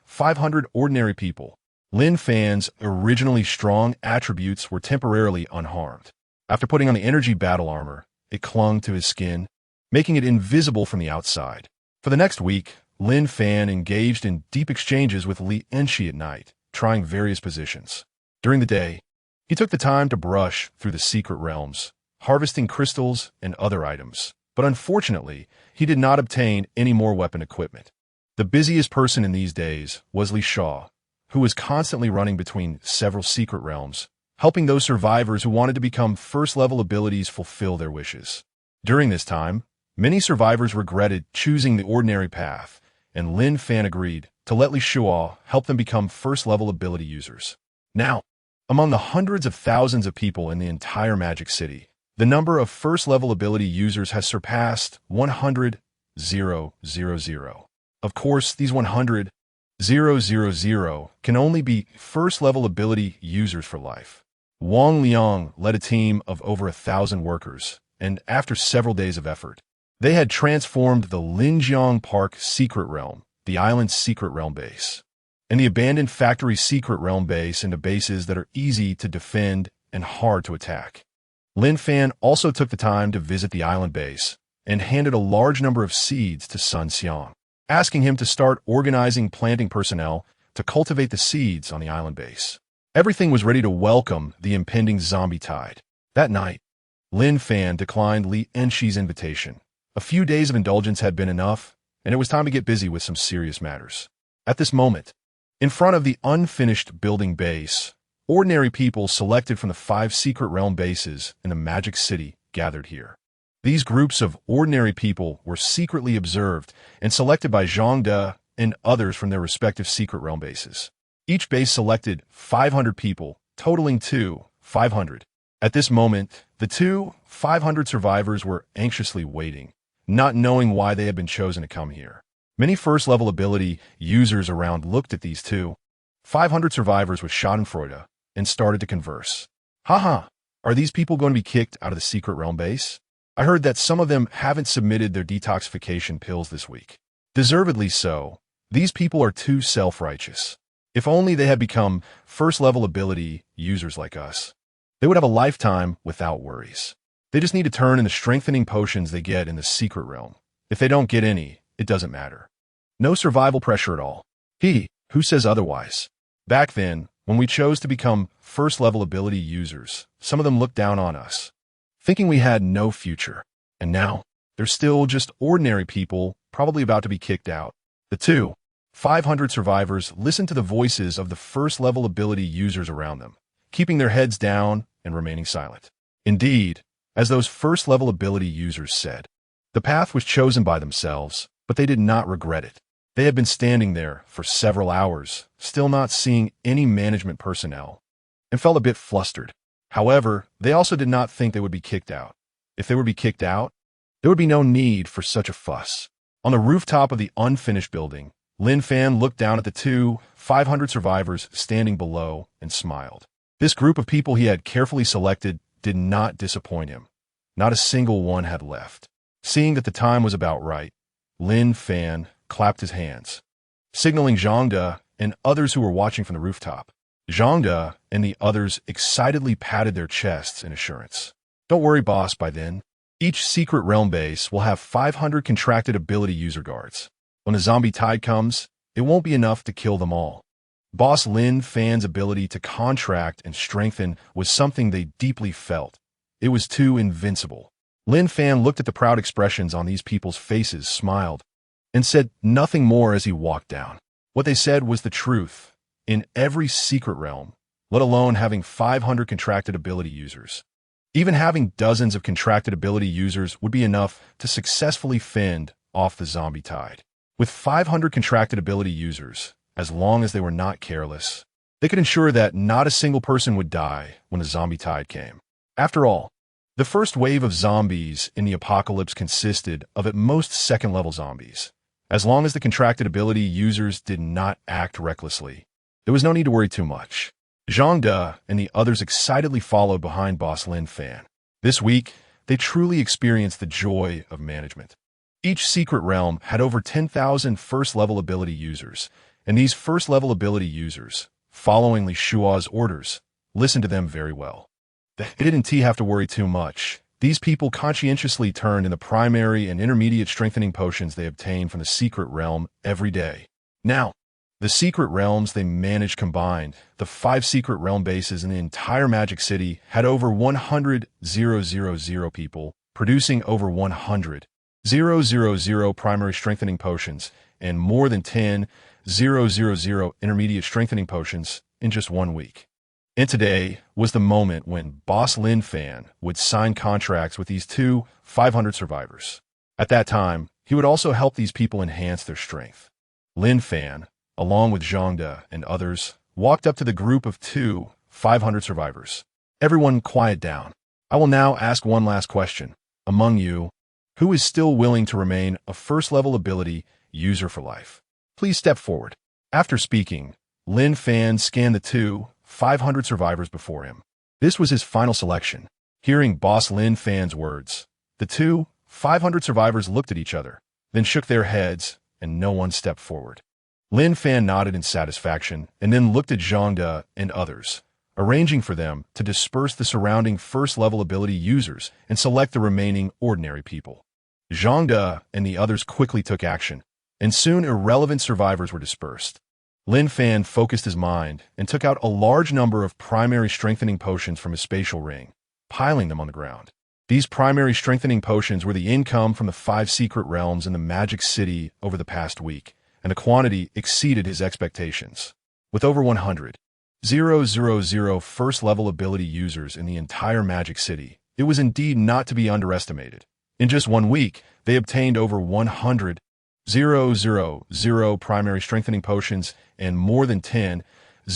500 ordinary people. Lin Fan's originally strong attributes were temporarily unharmed. After putting on the energy battle armor, it clung to his skin, making it invisible from the outside. For the next week, Lin Fan engaged in deep exchanges with Li Enshi at night, trying various positions. During the day, he took the time to brush through the secret realms, harvesting crystals and other items. But unfortunately, he did not obtain any more weapon equipment. The busiest person in these days was Li Shaw, who was constantly running between several secret realms, helping those survivors who wanted to become first-level abilities fulfill their wishes. During this time, many survivors regretted choosing the ordinary path, and Lin Fan agreed to let Li Shaw help them become first-level ability users. Now, among the hundreds of thousands of people in the entire Magic City, the number of first-level ability users has surpassed 100,000. Of course, these 100,000 can only be first-level ability users for life. Wang Liang led a team of over 1,000 workers, and after several days of effort, they had transformed the Linjiang Park Secret Realm, the island's Secret Realm base, and the abandoned Factory Secret Realm base into bases that are easy to defend and hard to attack. Lin Fan also took the time to visit the island base and handed a large number of seeds to Sun Xiang, asking him to start organizing planting personnel to cultivate the seeds on the island base. Everything was ready to welcome the impending zombie tide. That night, Lin Fan declined Li Enshi's invitation. A few days of indulgence had been enough, and it was time to get busy with some serious matters. At this moment, in front of the unfinished building base, ordinary people selected from the 5 secret realm bases in the Magic City gathered here. These groups of ordinary people were secretly observed and selected by Zhang De and others from their respective secret realm bases. Each base selected 500 people, totaling 500. At this moment, the 500 survivors were anxiously waiting, not knowing why they had been chosen to come here. Many first-level ability users around looked at these 500 survivors with schadenfreude and started to converse. Haha, are these people going to be kicked out of the secret realm base? I heard that some of them haven't submitted their detoxification pills this week. Deservedly so. These people are too self-righteous. If only they had become first-level ability users like us, they would have a lifetime without worries. They just need to turn in the strengthening potions they get in the secret realm. If they don't get any, it doesn't matter. No survival pressure at all. Who says otherwise? Back then, when we chose to become first-level ability users, some of them looked down on us, thinking we had no future. And now, they're still just ordinary people, probably about to be kicked out. The 500 survivors listened to the voices of the first-level ability users around them, keeping their heads down and remaining silent. Indeed, as those first-level ability users said, the path was chosen by themselves, but they did not regret it. They had been standing there for several hours, still not seeing any management personnel, and felt a bit flustered. However, they also did not think they would be kicked out. If they would be kicked out, there would be no need for such a fuss. On the rooftop of the unfinished building, Lin Fan looked down at the 500 survivors standing below and smiled. This group of people he had carefully selected did not disappoint him. Not a single one had left. Seeing that the time was about right, Lin Fan clapped his hands, signaling Zhang De and others who were watching from the rooftop. Zhang De and the others excitedly patted their chests in assurance. Don't worry, boss, by then, each secret realm base will have 500 contracted ability user guards. When the zombie tide comes, it won't be enough to kill them all. Boss Lin Fan's ability to contract and strengthen was something they deeply felt. It was too invincible. Lin Fan looked at the proud expressions on these people's faces, smiled, and said nothing more as he walked down. What they said was the truth. In every secret realm, let alone having 500 contracted ability users, even having dozens of contracted ability users would be enough to successfully fend off the zombie tide. With 500 contracted ability users, as long as they were not careless, they could ensure that not a single person would die when the zombie tide came. After all, The first wave of zombies in the apocalypse consisted of at most second-level zombies. As long as the contracted ability users did not act recklessly, there was no need to worry too much. Zhang De and the others excitedly followed behind boss Lin Fan. This week, they truly experienced the joy of management. Each secret realm had over 10,000 first-level ability users, and these first-level ability users, following Li Shua's orders, listened to them very well. They didn't have to worry too much. These people conscientiously turned in the primary and intermediate strengthening potions they obtained from the secret realm every day. Now, the secret realms they managed combined, the 5 secret realm bases in the entire Magic City had over 100,000 people, producing over 100,000 primary strengthening potions and more than 10,000 intermediate strengthening potions in just 1 week. And today was the moment when boss Lin Fan would sign contracts with these 500 survivors. At that time, he would also help these people enhance their strength. Lin Fan, along with Zhang De and others, walked up to the group of 500 survivors. Everyone quiet down. I will now ask one last question. Among you, who is still willing to remain a first-level ability user for life? Please step forward. After speaking, Lin Fan scanned the 500 survivors before him. This was his final selection. Hearing boss Lin Fan's words, the 500 survivors looked at each other, then shook their heads, and no one stepped forward. Lin Fan nodded in satisfaction and then looked at Zhang De and others, arranging for them to disperse the surrounding first-level ability users and select the remaining ordinary people. Zhang De and the others quickly took action, and soon irrelevant survivors were dispersed. Lin Fan focused his mind and took out a large number of primary strengthening potions from his spatial ring, piling them on the ground. These primary strengthening potions were the income from the 5 secret realms in the Magic City over the past week, and the quantity exceeded his expectations. With over 100,000 first-level ability users in the entire Magic City, it was indeed not to be underestimated. In just 1 week, they obtained over 100,000 primary strengthening potions and more than 10,000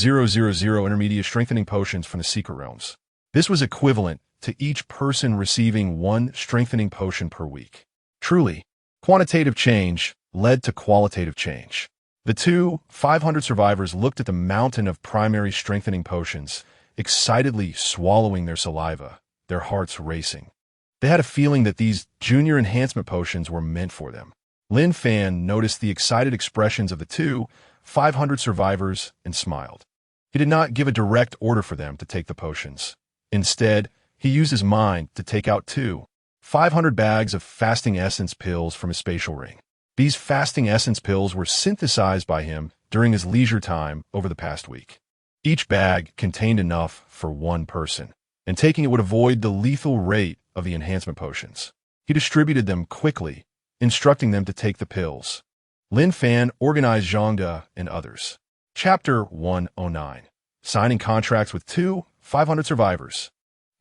intermediate strengthening potions from the secret realms. This was equivalent to each person receiving 1 strengthening potion per week. Truly, quantitative change led to qualitative change. The 500 survivors looked at the mountain of primary strengthening potions, excitedly swallowing their saliva, their hearts racing. They had a feeling that these junior enhancement potions were meant for them. Lin Fan noticed the excited expressions of the 500 survivors and smiled. He did not give a direct order for them to take the potions. Instead, he used his mind to take out 500 bags of fasting essence pills from his spatial ring. These fasting essence pills were synthesized by him during his leisure time over the past week. Each bag contained enough for 1 person, and taking it would avoid the lethal rate of the enhancement potions. He distributed them quickly, instructing them to take the pills. Lin Fan organized Zhang De and others. Chapter 109. Signing contracts with 500 survivors.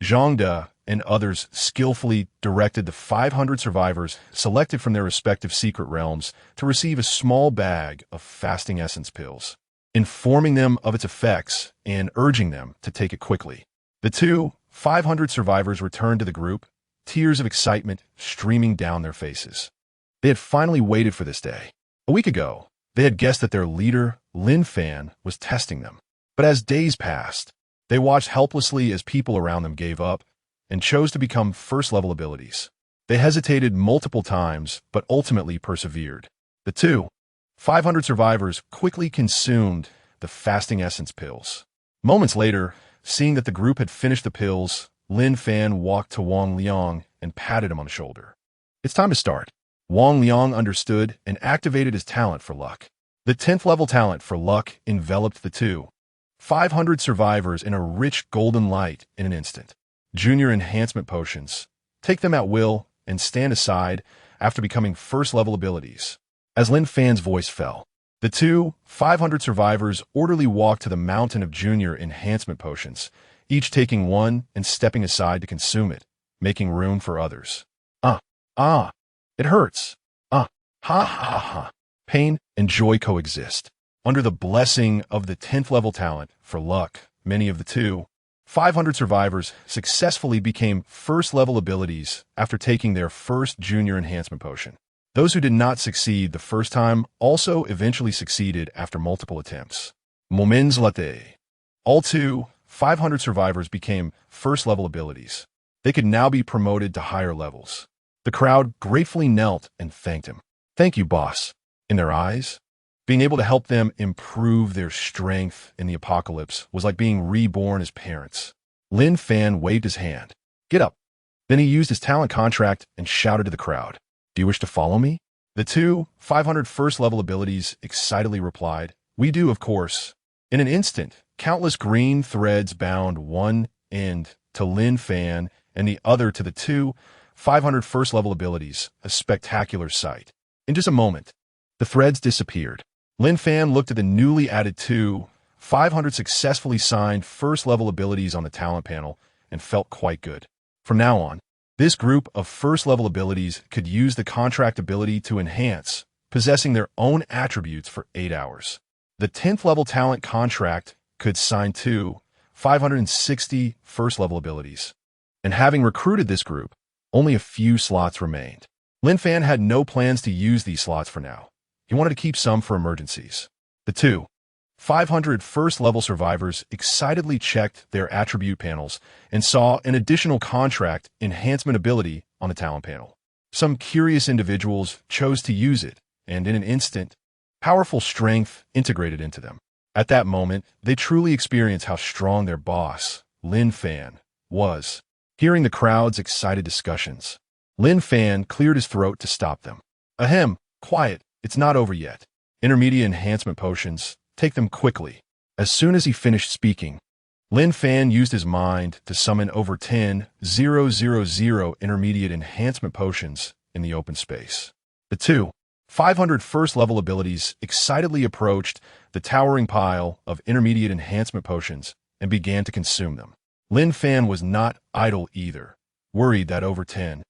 Zhang De and others skillfully directed the 500 survivors selected from their respective secret realms to receive a small bag of fasting essence pills, informing them of its effects and urging them to take it quickly. The 500 survivors returned to the group, tears of excitement streaming down their faces. They had finally waited for this day. A week ago, they had guessed that their leader, Lin Fan, was testing them. But as days passed, they watched helplessly as people around them gave up and chose to become first-level abilities. They hesitated multiple times, but ultimately persevered. The 500 survivors quickly consumed the fasting essence pills. Moments later, seeing that the group had finished the pills, Lin Fan walked to Wang Liang and patted him on the shoulder. It's time to start. Wang Liang understood and activated his talent for luck. The 10th level talent for luck enveloped the 500 survivors in a rich golden light in an instant. Junior enhancement potions. Take them at will and stand aside after becoming first-level abilities. As Lin Fan's voice fell, the 500 survivors orderly walked to the mountain of junior enhancement potions, each taking 1 and stepping aside to consume it, making room for others. It hurts. Ha ha ha. Pain and joy coexist. Under the blessing of the 10th level talent for luck, many of the 500 survivors successfully became first-level abilities after taking their first junior enhancement potion. Those who did not succeed the first time also eventually succeeded after multiple attempts. Moments latte. All 500 survivors became first-level abilities. They could now be promoted to higher levels. The crowd gratefully knelt and thanked him. "Thank you, boss." In their eyes, being able to help them improve their strength in the apocalypse was like being reborn as parents. Lin Fan waved his hand. "Get up." Then he used his talent contract and shouted to the crowd, "Do you wish to follow me?" The 500 first-level abilities excitedly replied, "We do, of course." In an instant, countless green threads bound one end to Lin Fan and the other to the 500 first-level abilities, a spectacular sight. In just a moment, the threads disappeared. Lin Fan looked at the newly added 500 successfully signed first-level abilities on the talent panel and felt quite good. From now on, this group of first-level abilities could use the contract ability to enhance, possessing their own attributes for 8 hours. The 10th level talent contract could sign 560 first-level abilities. And having recruited this group, only a few slots remained. Lin Fan had no plans to use these slots for now. He wanted to keep some for emergencies. The 500 first-level survivors excitedly checked their attribute panels and saw an additional contract enhancement ability on the talent panel. Some curious individuals chose to use it, and in an instant, powerful strength integrated into them. At that moment, they truly experienced how strong their boss, Lin Fan, was. Hearing the crowd's excited discussions, Lin Fan cleared his throat to stop them. "Ahem, quiet. It's not over yet. Intermediate enhancement potions, take them quickly." As soon as he finished speaking, Lin Fan used his mind to summon over 10,000 intermediate enhancement potions in the open space. The 500 first-level abilities excitedly approached the towering pile of intermediate enhancement potions and began to consume them. Lin Fan was not idle either, worried that over 10,000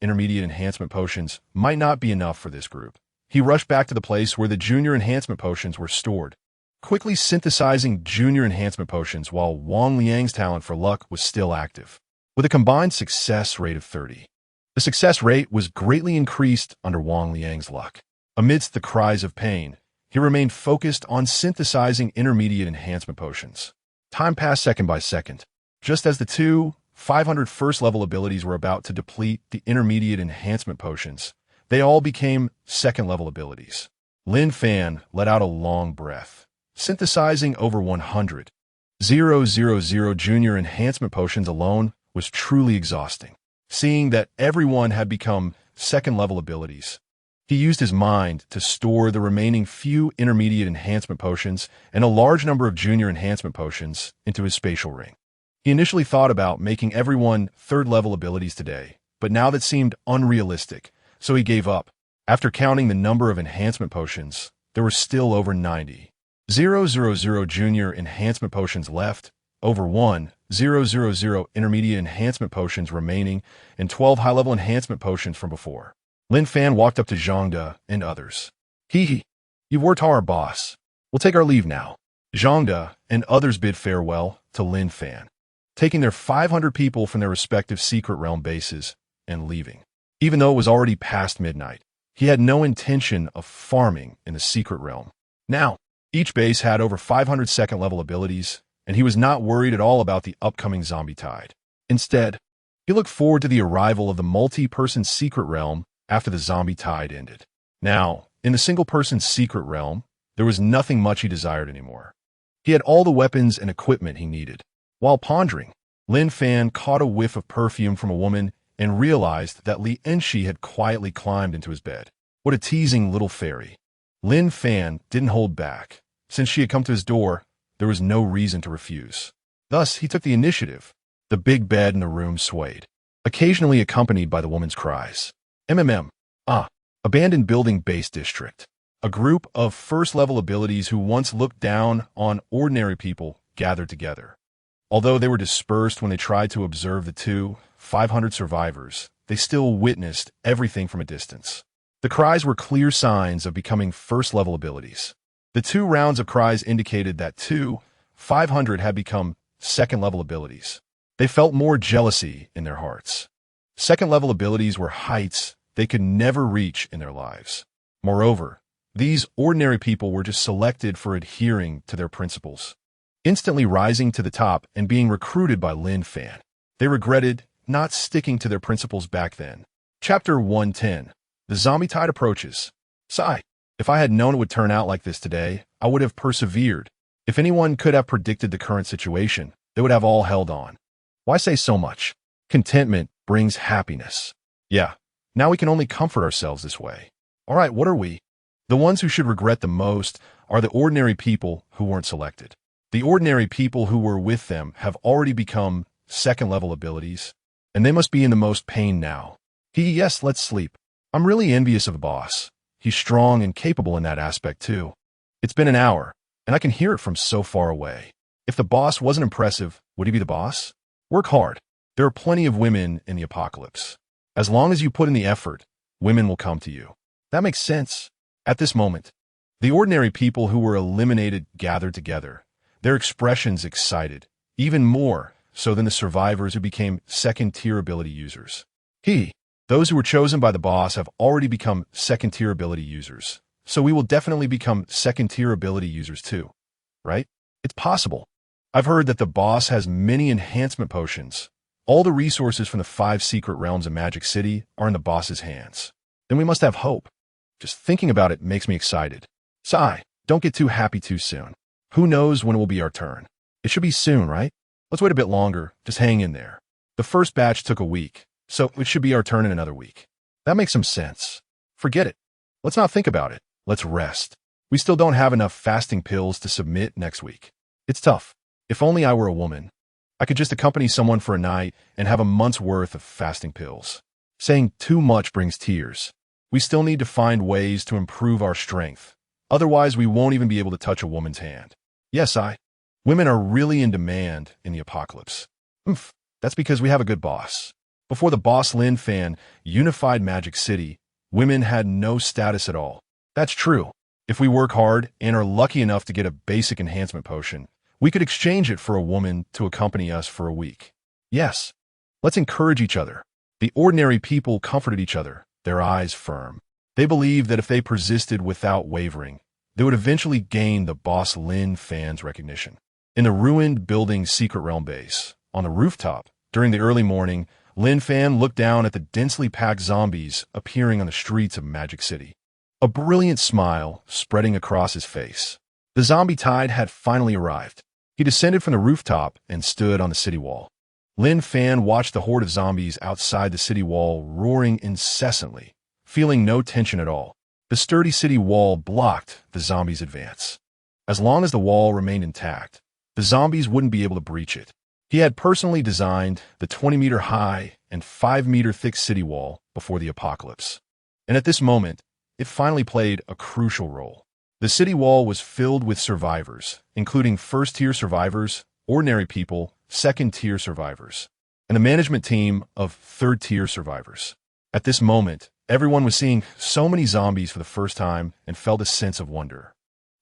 intermediate enhancement potions might not be enough for this group. He rushed back to the place where the junior enhancement potions were stored, quickly synthesizing junior enhancement potions while Wang Liang's talent for luck was still active. With a combined success rate of 30, the success rate was greatly increased under Wang Liang's luck. Amidst the cries of pain, he remained focused on synthesizing intermediate enhancement potions. Time passed second by second. Just as the 500 first-level abilities were about to deplete the intermediate enhancement potions, they all became second-level abilities. Lin Fan let out a long breath. Synthesizing over 100,000 junior enhancement potions alone was truly exhausting. Seeing that everyone had become second-level abilities, he used his mind to store the remaining few intermediate enhancement potions and a large number of junior enhancement potions into his spatial ring. He initially thought about making everyone third-level abilities today, but now that seemed unrealistic, so he gave up. After counting the number of enhancement potions, there were still over 90,000 junior enhancement potions left, over 1,000 intermediate enhancement potions remaining, and 12 high-level enhancement potions from before. Lin Fan walked up to Zhang De and others. "Hee, you've worked hard, boss. We'll take our leave now." Zhang De and others bid farewell to Lin Fan, taking their 500 people from their respective secret realm bases and leaving. Even though it was already past midnight, he had no intention of farming in the secret realm. Now, each base had over 500 second-level abilities, and he was not worried at all about the upcoming zombie tide. Instead, he looked forward to the arrival of the multi-person secret realm after the zombie tide ended. Now, in the single-person secret realm, there was nothing much he desired anymore. He had all the weapons and equipment he needed. While pondering, Lin Fan caught a whiff of perfume from a woman and realized that Li Enshi had quietly climbed into his bed. What a teasing little fairy. Lin Fan didn't hold back. Since she had come to his door, there was no reason to refuse. Thus, he took the initiative. The big bed in the room swayed, occasionally accompanied by the woman's cries. Abandoned building base district. A group of first-level abilities who once looked down on ordinary people gathered together. Although they were dispersed when they tried to observe the 500 survivors, they still witnessed everything from a distance. The cries were clear signs of becoming first-level abilities. The 2 rounds of cries indicated that 500 had become second-level abilities. They felt more jealousy in their hearts. Second-level abilities were heights they could never reach in their lives. Moreover, these ordinary people were just selected for adhering to their principles, instantly rising to the top and being recruited by Lin Fan. They regretted not sticking to their principles back then. Chapter 110. The zombie tide approaches. Sigh. If I had known it would turn out like this today, I would have persevered. If anyone could have predicted the current situation, they would have all held on. Why say so much? Contentment brings happiness. Yeah, now we can only comfort ourselves this way. All right, what are we? The ones who should regret the most are the ordinary people who weren't selected. The ordinary people who were with them have already become second-level abilities, and they must be in the most pain now. Yes, let's sleep. I'm really envious of the boss. He's strong and capable in that aspect, too. It's been an hour, and I can hear it from so far away. If the boss wasn't impressive, would he be the boss? Work hard. There are plenty of women in the apocalypse. As long as you put in the effort, women will come to you. That makes sense. At this moment, the ordinary people who were eliminated gathered together, their expressions excited, even more so than the survivors who became second-tier ability users. Those who were chosen by the boss have already become second-tier ability users, so we will definitely become second-tier ability users too, right? It's possible. I've heard that the boss has many enhancement potions. All the resources from the 5 secret realms of Magic City are in the boss's hands. Then we must have hope. Just thinking about it makes me excited. Sigh, don't get too happy too soon. Who knows when it will be our turn? It should be soon, right? Let's wait a bit longer. Just hang in there. The first batch took a week, so it should be our turn in another week. That makes some sense. Forget it. Let's not think about it. Let's rest. We still don't have enough fasting pills to submit next week. It's tough. If only I were a woman. I could just accompany someone for a night and have a month's worth of fasting pills. Saying too much brings tears. We still need to find ways to improve our strength. Otherwise, we won't even be able to touch a woman's hand. Yes, women are really in demand in the apocalypse. That's because we have a good boss. Before the boss Lin Fan unified Magic City, women had no status at all. That's true. If we work hard and are lucky enough to get a basic enhancement potion, we could exchange it for a woman to accompany us for a week. Yes, let's encourage each other. The ordinary people comforted each other, their eyes firm. They believed that if they persisted without wavering, they would eventually gain the boss Lin Fan's recognition. In the ruined building's secret realm base, on the rooftop, during the early morning, Lin Fan looked down at the densely packed zombies appearing on the streets of Magic City. A brilliant smile spreading across his face. The zombie tide had finally arrived. He descended from the rooftop and stood on the city wall. Lin Fan watched the horde of zombies outside the city wall roaring incessantly, feeling no tension at all. The sturdy city wall blocked the zombies' advance. As long as the wall remained intact, the zombies wouldn't be able to breach it. He had personally designed the 20-meter-high and 5-meter-thick city wall before the apocalypse. And at this moment, it finally played a crucial role. The city wall was filled with survivors, including first-tier survivors, ordinary people, second-tier survivors, and a management team of third-tier survivors. At this moment, everyone was seeing so many zombies for the first time and felt a sense of wonder.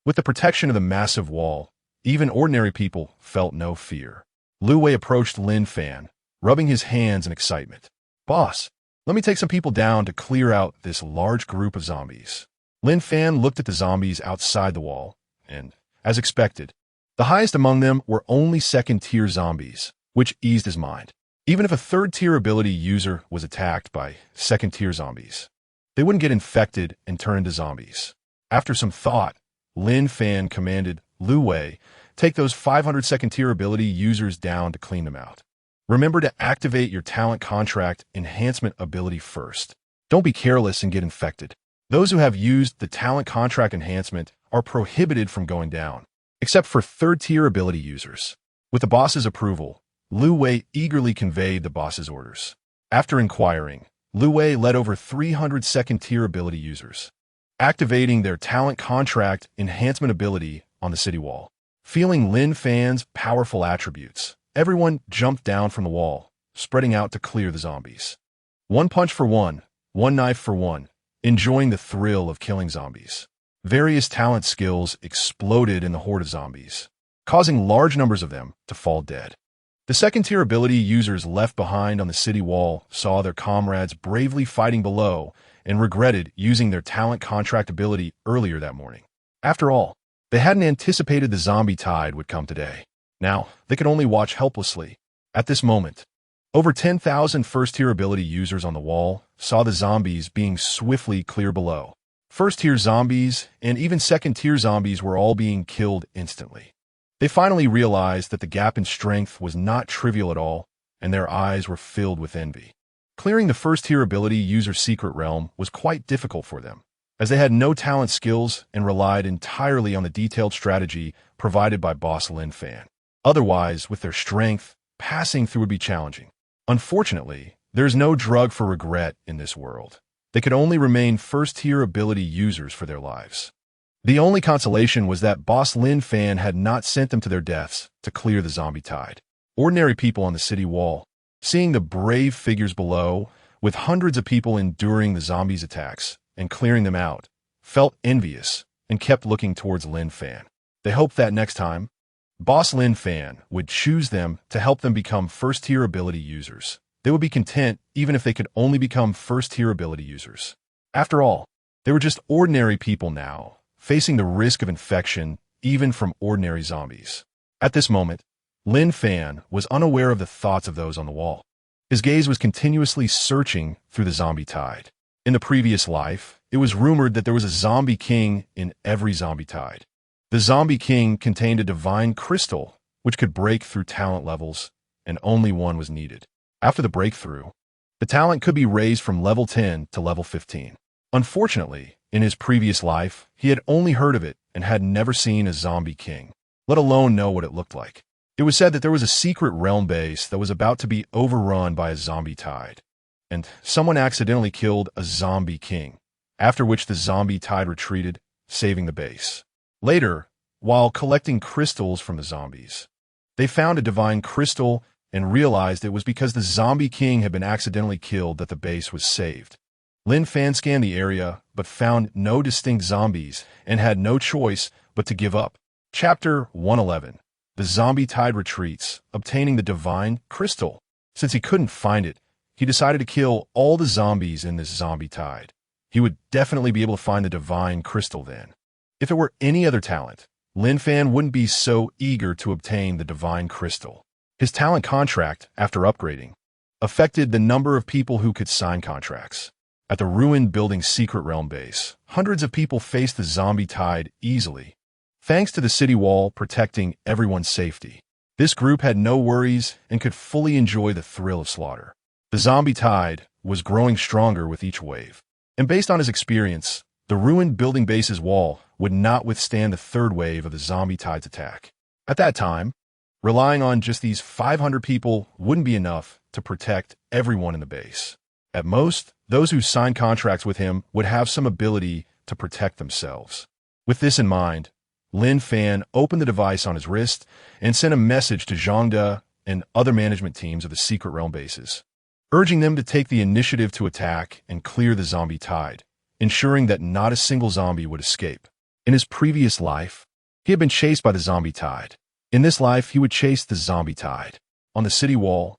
With the protection of the massive wall, even ordinary people felt no fear. Lu Wei approached Lin Fan, rubbing his hands in excitement. Boss, let me take some people down to clear out this large group of zombies. Lin Fan looked at the zombies outside the wall, and, as expected, the highest among them were only second-tier zombies, which eased his mind. Even if a third-tier ability user was attacked by second-tier zombies, they wouldn't get infected and turn into zombies. After some thought, Lin Fan commanded Lu Wei, take those 500 second-tier ability users down to clean them out. Remember to activate your talent contract enhancement ability first. Don't be careless and get infected. Those who have used the talent contract enhancement are prohibited from going down, except for third-tier ability users. With the boss's approval, Lu Wei eagerly conveyed the boss's orders. After inquiring, Lu Wei led over 300 second-tier ability users, activating their talent contract enhancement ability on the city wall. Feeling Lin Fan's powerful attributes, everyone jumped down from the wall, spreading out to clear the zombies. One punch for one knife for one, enjoying the thrill of killing zombies. Various talent skills exploded in the horde of zombies. causing large numbers of them to fall dead. The second-tier ability users left behind on the city wall saw their comrades bravely fighting below and regretted using their talent contract ability earlier that morning. After all, they hadn't anticipated the zombie tide would come today. Now, they could only watch helplessly. At this moment, over 10,000 first-tier ability users on the wall saw the zombies being swiftly clear below. First-tier zombies and even second-tier zombies were all being killed instantly. They finally realized that the gap in strength was not trivial at all, and their eyes were filled with envy. Clearing the first-tier ability user's secret realm was quite difficult for them, as they had no talent skills and relied entirely on the detailed strategy provided by boss Lin Fan. Otherwise, with their strength, passing through would be challenging. Unfortunately, there is no drug for regret in this world. They could only remain first-tier ability users for their lives. The only consolation was that boss Lin Fan had not sent them to their deaths to clear the zombie tide. Ordinary people on the city wall, seeing the brave figures below, with hundreds of people enduring the zombies' attacks and clearing them out, felt envious and kept looking towards Lin Fan. They hoped that next time, boss Lin Fan would choose them to help them become first-tier ability users. They would be content even if they could only become first-tier ability users. After all, they were just ordinary people now, facing the risk of infection even from ordinary zombies. At this moment, Lin Fan was unaware of the thoughts of those on the wall. His gaze was continuously searching through the zombie tide. In the previous life, it was rumored that there was a zombie king in every zombie tide. The zombie king contained a divine crystal which could break through talent levels, and only one was needed. After the breakthrough, the talent could be raised from level 10 to level 15. Unfortunately, in his previous life, he had only heard of it and had never seen a zombie king, let alone know what it looked like. It was said that there was a secret realm base that was about to be overrun by a zombie tide, and someone accidentally killed a zombie king, after which the zombie tide retreated, saving the base. Later, while collecting crystals from the zombies, they found a divine crystal and realized it was because the zombie king had been accidentally killed that the base was saved. Lin Fan scanned the area, but found no distinct zombies and had no choice but to give up. Chapter 111. The Zombie Tide Retreats, obtaining the Divine Crystal. Since he couldn't find it, he decided to kill all the zombies in this zombie tide. He would definitely be able to find the Divine Crystal then. If it were any other talent, Lin Fan wouldn't be so eager to obtain the Divine Crystal. His talent contract, after upgrading, affected the number of people who could sign contracts. At the ruined building's secret realm base, hundreds of people faced the zombie tide easily, thanks to the city wall protecting everyone's safety. This group had no worries and could fully enjoy the thrill of slaughter. The zombie tide was growing stronger with each wave, and based on his experience, the ruined building base's wall would not withstand the third wave of the zombie tide's attack. At that time, relying on just these 500 people wouldn't be enough to protect everyone in the base. At most, those who signed contracts with him would have some ability to protect themselves. With this in mind, Lin Fan opened the device on his wrist and sent a message to Zhangde and other management teams of the secret realm bases, urging them to take the initiative to attack and clear the zombie tide, ensuring that not a single zombie would escape. In his previous life, he had been chased by the zombie tide. In this life, he would chase the zombie tide. On the city wall,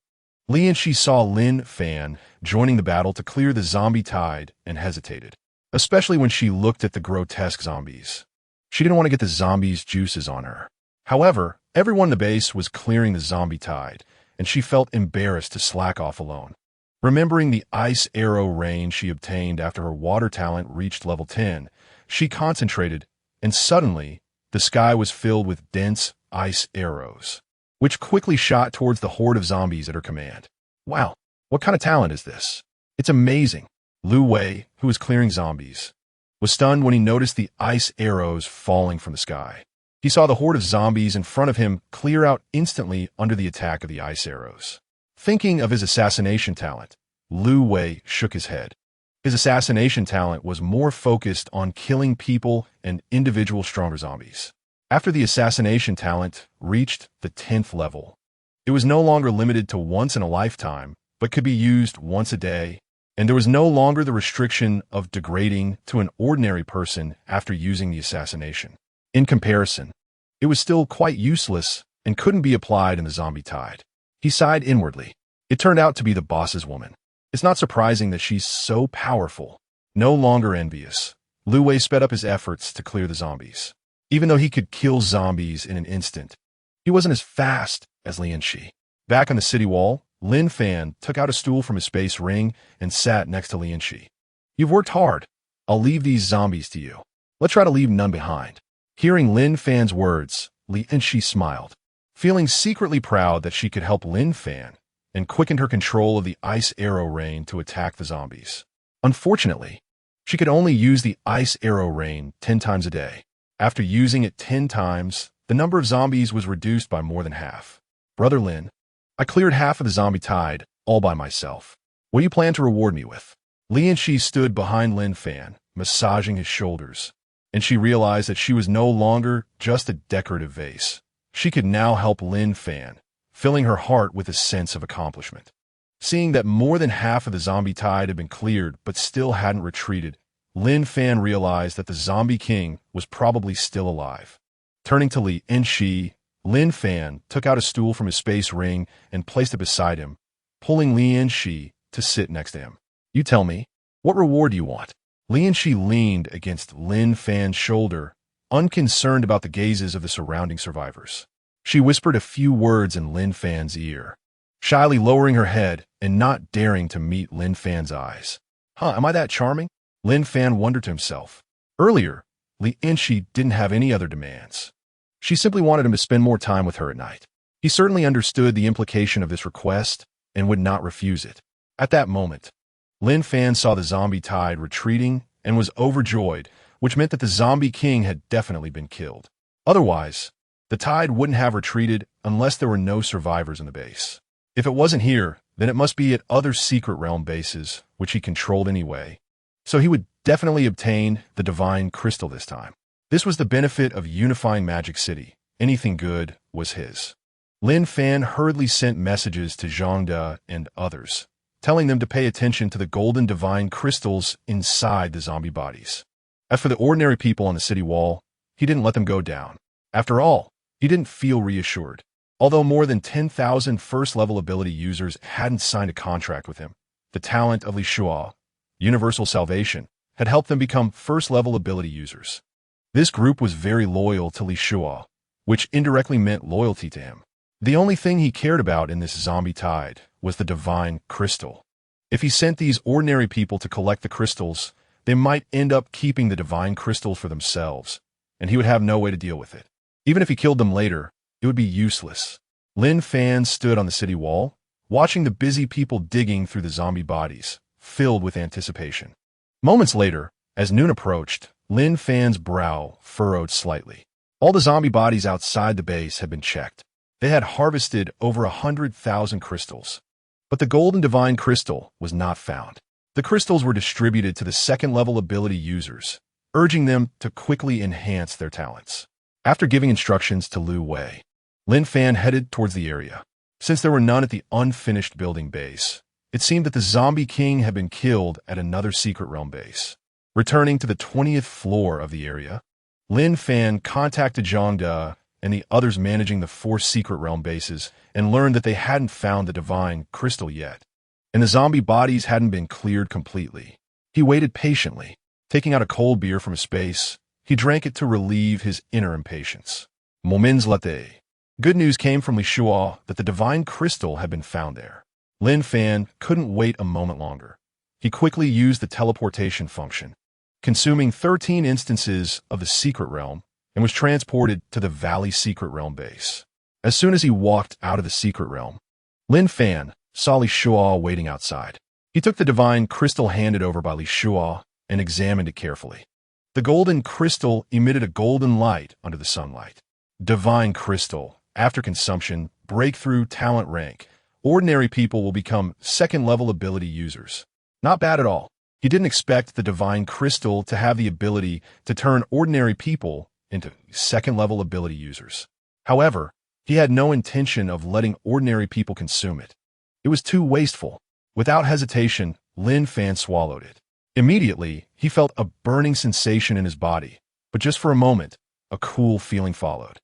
Li and she saw Lin Fan joining the battle to clear the zombie tide and hesitated, especially when she looked at the grotesque zombies. She didn't want to get the zombies' juices on her. However, everyone in the base was clearing the zombie tide, and she felt embarrassed to slack off alone. Remembering the ice arrow range she obtained after her water talent reached level 10, she concentrated, and suddenly, the sky was filled with dense ice arrows, which quickly shot towards the horde of zombies at her command. Wow, what kind of talent is this? It's amazing. Lu Wei, who was clearing zombies, was stunned when he noticed the ice arrows falling from the sky. He saw the horde of zombies in front of him clear out instantly under the attack of the ice arrows. Thinking of his assassination talent, Lu Wei shook his head. His assassination talent was more focused on killing people and individual stronger zombies. After the assassination talent reached the 10th level, it was no longer limited to once in a lifetime, but could be used once a day, and there was no longer the restriction of degrading to an ordinary person after using the assassination. In comparison, it was still quite useless and couldn't be applied in the zombie tide. He sighed inwardly. It turned out to be the boss's woman. It's not surprising that she's so powerful. No longer envious, Lu Wei sped up his efforts to clear the zombies. Even though he could kill zombies in an instant, he wasn't as fast as Lin Shi. Back on the city wall, Lin Fan took out a stool from his space ring and sat next to Lin Shi. You've worked hard. I'll leave these zombies to you. Let's try to leave none behind. Hearing Lin Fan's words, Lin Shi smiled, feeling secretly proud that she could help Lin Fan, and quickened her control of the ice arrow rain to attack the zombies. Unfortunately, she could only use the ice arrow rain 10 times a day. After using it 10 times, the number of zombies was reduced by more than half. Brother Lin, I cleared half of the zombie tide all by myself. What do you plan to reward me with? Lin Shi stood behind Lin Fan, massaging his shoulders, and she realized that she was no longer just a decorative vase. She could now help Lin Fan, filling her heart with a sense of accomplishment. Seeing that more than half of the zombie tide had been cleared but still hadn't retreated, Lin Fan realized that the zombie king was probably still alive. Turning to Lin Shi, Lin Fan took out a stool from his space ring and placed it beside him, pulling Lin Shi to sit next to him. You tell me, what reward do you want? Lin Shi leaned against Lin Fan's shoulder, unconcerned about the gazes of the surrounding survivors. She whispered a few words in Lin Fan's ear, shyly lowering her head and not daring to meet Lin Fan's eyes. Am I that charming? Lin Fan wondered to himself. Earlier, Lin Shi didn't have any other demands. She simply wanted him to spend more time with her at night. He certainly understood the implication of this request and would not refuse it. At that moment, Lin Fan saw the zombie tide retreating and was overjoyed, which meant that the zombie king had definitely been killed. Otherwise, the tide wouldn't have retreated unless there were no survivors in the base. If it wasn't here, then it must be at other secret realm bases, which he controlled anyway. So he would definitely obtain the divine crystal this time. This was the benefit of unifying Magic City. Anything good was his. Lin Fan hurriedly sent messages to Zhang De and others, telling them to pay attention to the golden divine crystals inside the zombie bodies. As for the ordinary people on the city wall, he didn't let them go down. After all, he didn't feel reassured. Although more than 10,000 first-level ability users hadn't signed a contract with him, the talent of Li Shua, Universal Salvation, had helped them become first-level ability users. This group was very loyal to Li Shua, which indirectly meant loyalty to him. The only thing he cared about in this zombie tide was the divine crystal. If he sent these ordinary people to collect the crystals, they might end up keeping the divine crystal for themselves, and he would have no way to deal with it. Even if he killed them later, it would be useless. Lin Fan stood on the city wall, watching the busy people digging through the zombie bodies, filled with anticipation. Moments later, as noon approached, Lin Fan's brow furrowed slightly. All the zombie bodies outside the base had been checked. They had harvested over 100,000 crystals. But the golden divine crystal was not found. The crystals were distributed to the second-level ability users, urging them to quickly enhance their talents. After giving instructions to Lu Wei, Lin Fan headed towards the area. Since there were none at the unfinished building base, it seemed that the zombie king had been killed at another secret realm base. Returning to the 20th floor of the area, Lin Fan contacted Zhang De and the others managing the 4 secret realm bases and learned that they hadn't found the divine crystal yet, and the zombie bodies hadn't been cleared completely. He waited patiently. Taking out a cold beer from his space, he drank it to relieve his inner impatience. Moments later, good news came from Li Shua that the divine crystal had been found there. Lin Fan couldn't wait a moment longer. He quickly used the teleportation function, consuming 13 instances of the secret realm, and was transported to the Valley Secret Realm base. As soon as he walked out of the secret realm, Lin Fan saw Li Shua waiting outside. He took the divine crystal handed over by Li Shua and examined it carefully. The golden crystal emitted a golden light under the sunlight. Divine crystal. After consumption, breakthrough talent rank. Ordinary people will become second-level ability users. Not bad at all. He didn't expect the divine crystal to have the ability to turn ordinary people into second-level ability users. However, he had no intention of letting ordinary people consume it. It was too wasteful. Without hesitation, Lin Fan swallowed it. Immediately, he felt a burning sensation in his body, but just for a moment, a cool feeling followed.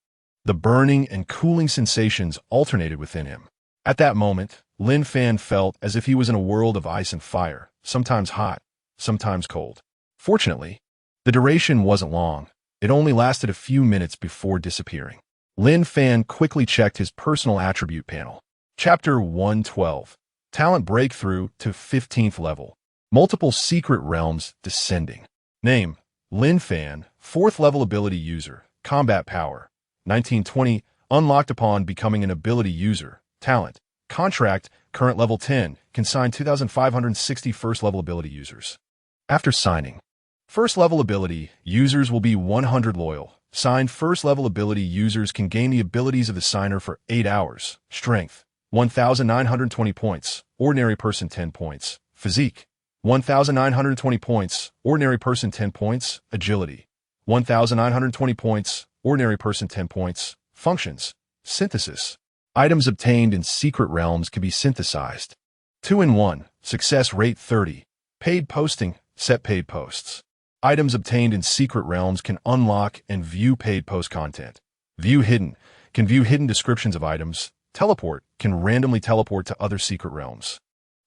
The burning and cooling sensations alternated within him. At that moment, Lin Fan felt as if he was in a world of ice and fire, sometimes hot, sometimes cold. Fortunately, the duration wasn't long. It only lasted a few minutes before disappearing. Lin Fan quickly checked his personal attribute panel. Chapter 112. Talent Breakthrough to 15th Level. Multiple Secret Realms Descending. Name: Lin Fan, 4th Level Ability User. Combat Power: 1920, unlocked upon becoming an ability user. Talent: Contract, current level 10, consigned 2,560 first level ability users. After signing, first level ability users will be 100 loyal. Signed first level ability users can gain the abilities of the signer for 8 hours. Strength: 1,920 points, ordinary person 10 points. Physique: 1,920 points, ordinary person 10 points. Agility: 1,920 points, ordinary person 10 points. Functions: Synthesis. Items obtained in secret realms can be synthesized. 2-in-1, success rate 30. Paid posting, set paid posts. Items obtained in secret realms can unlock and view paid post content. View hidden, can view hidden descriptions of items. Teleport, can randomly teleport to other secret realms.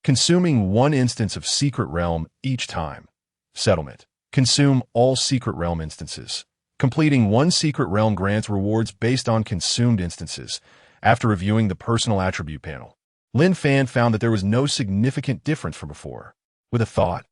Consuming one instance of secret realm each time. Settlement, consume all secret realm instances. Completing one secret realm grants rewards based on consumed instances. After reviewing the personal attribute panel, Lin Fan found that there was no significant difference from before. With a thought,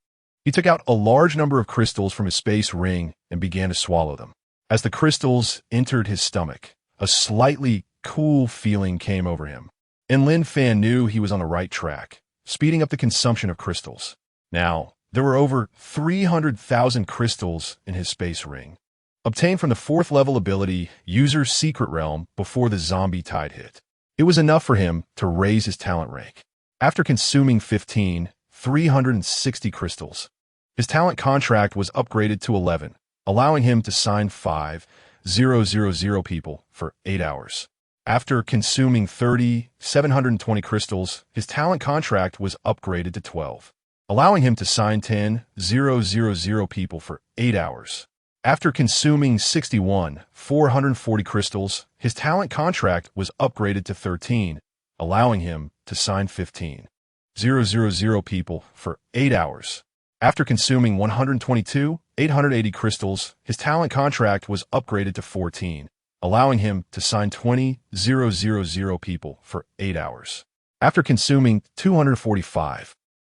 he took out a large number of crystals from his space ring and began to swallow them. As the crystals entered his stomach, a slightly cool feeling came over him, and Lin Fan knew he was on the right track, speeding up the consumption of crystals. Now, there were over 300,000 crystals in his space ring, obtained from the 4th level ability user's secret realm before the zombie tide hit. It was enough for him to raise his talent rank. After consuming 360 crystals, his talent contract was upgraded to 11, allowing him to sign 5,000 people for 8 hours. After consuming 720 crystals, his talent contract was upgraded to 12, allowing him to sign 10,000 people for 8 hours. After consuming 440 crystals, his talent contract was upgraded to 13, allowing him to sign 15,000 people for 8 hours. After consuming 880 crystals, his talent contract was upgraded to 14, allowing him to sign 20,000 people for 8 hours. After consuming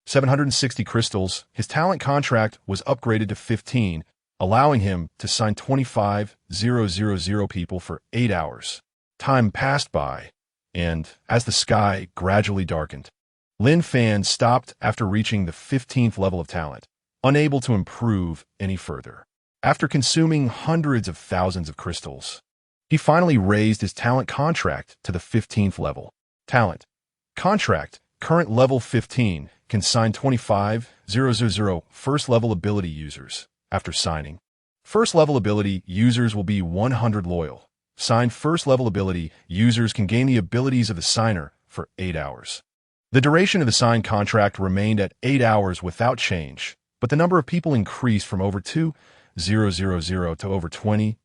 760 crystals, his talent contract was upgraded to 15, allowing him to sign 25,000 people for 8 hours. Time passed by, and as the sky gradually darkened, Lin Fan stopped after reaching the 15th level of talent, unable to improve any further. After consuming hundreds of thousands of crystals, he finally raised his talent contract to the 15th level. Talent contract, current level 15, consigned 25,000 first level ability users. After signing, first level ability users will be 100 loyal. Signed first level ability users can gain the abilities of the signer for 8 hours. The duration of the signed contract remained at 8 hours without change, but the number of people increased from over 2,000 to over 20,000.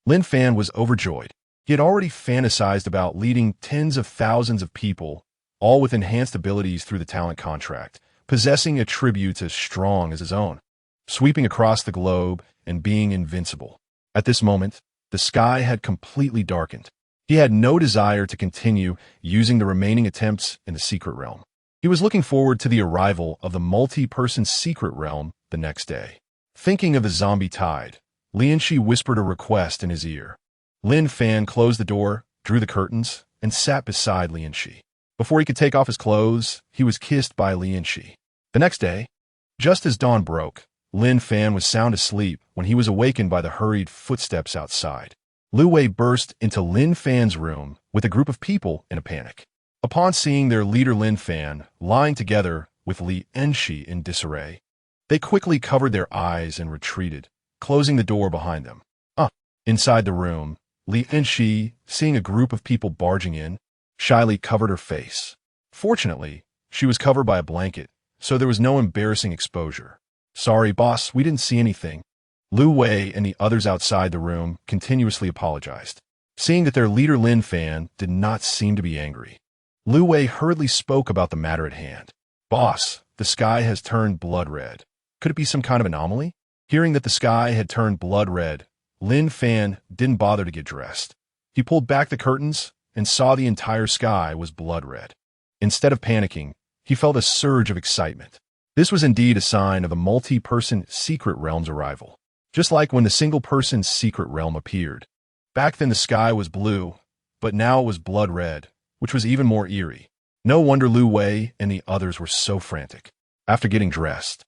Lin Fan was overjoyed. He had already fantasized about leading tens of thousands of people, all with enhanced abilities through the talent contract, possessing attributes as strong as his own, sweeping across the globe and being invincible. At this moment, the sky had completely darkened. He had no desire to continue using the remaining attempts in the secret realm. He was looking forward to the arrival of the multi-person secret realm the next day. Thinking of the zombie tide, Lianxi whispered a request in his ear. Lin Fan closed the door, drew the curtains, and sat beside Lianxi. Before he could take off his clothes, he was kissed by Lianxi. The next day, just as dawn broke, Lin Fan was sound asleep when he was awakened by the hurried footsteps outside. Lu Wei burst into Lin Fan's room with a group of people in a panic. Upon seeing their leader Lin Fan lying together with Li Enshi in disarray, they quickly covered their eyes and retreated, closing the door behind them. Inside the room, Li Enshi, seeing a group of people barging in, shyly covered her face. Fortunately, she was covered by a blanket, so there was no embarrassing exposure. "Sorry, boss, we didn't see anything," Lu Wei and the others outside the room continuously apologized, seeing that their leader Lin Fan did not seem to be angry. Lu Wei hurriedly spoke about the matter at hand. "Boss, the sky has turned blood red. Could it be some kind of anomaly?" Hearing that the sky had turned blood red, Lin Fan didn't bother to get dressed. He pulled back the curtains and saw the entire sky was blood red. Instead of panicking, he felt a surge of excitement. This was indeed a sign of a multi-person secret realm's arrival. Just like when the single-person secret realm appeared. Back then the sky was blue, but now it was blood red, which was even more eerie. No wonder Lu Wei and the others were so frantic. After getting dressed,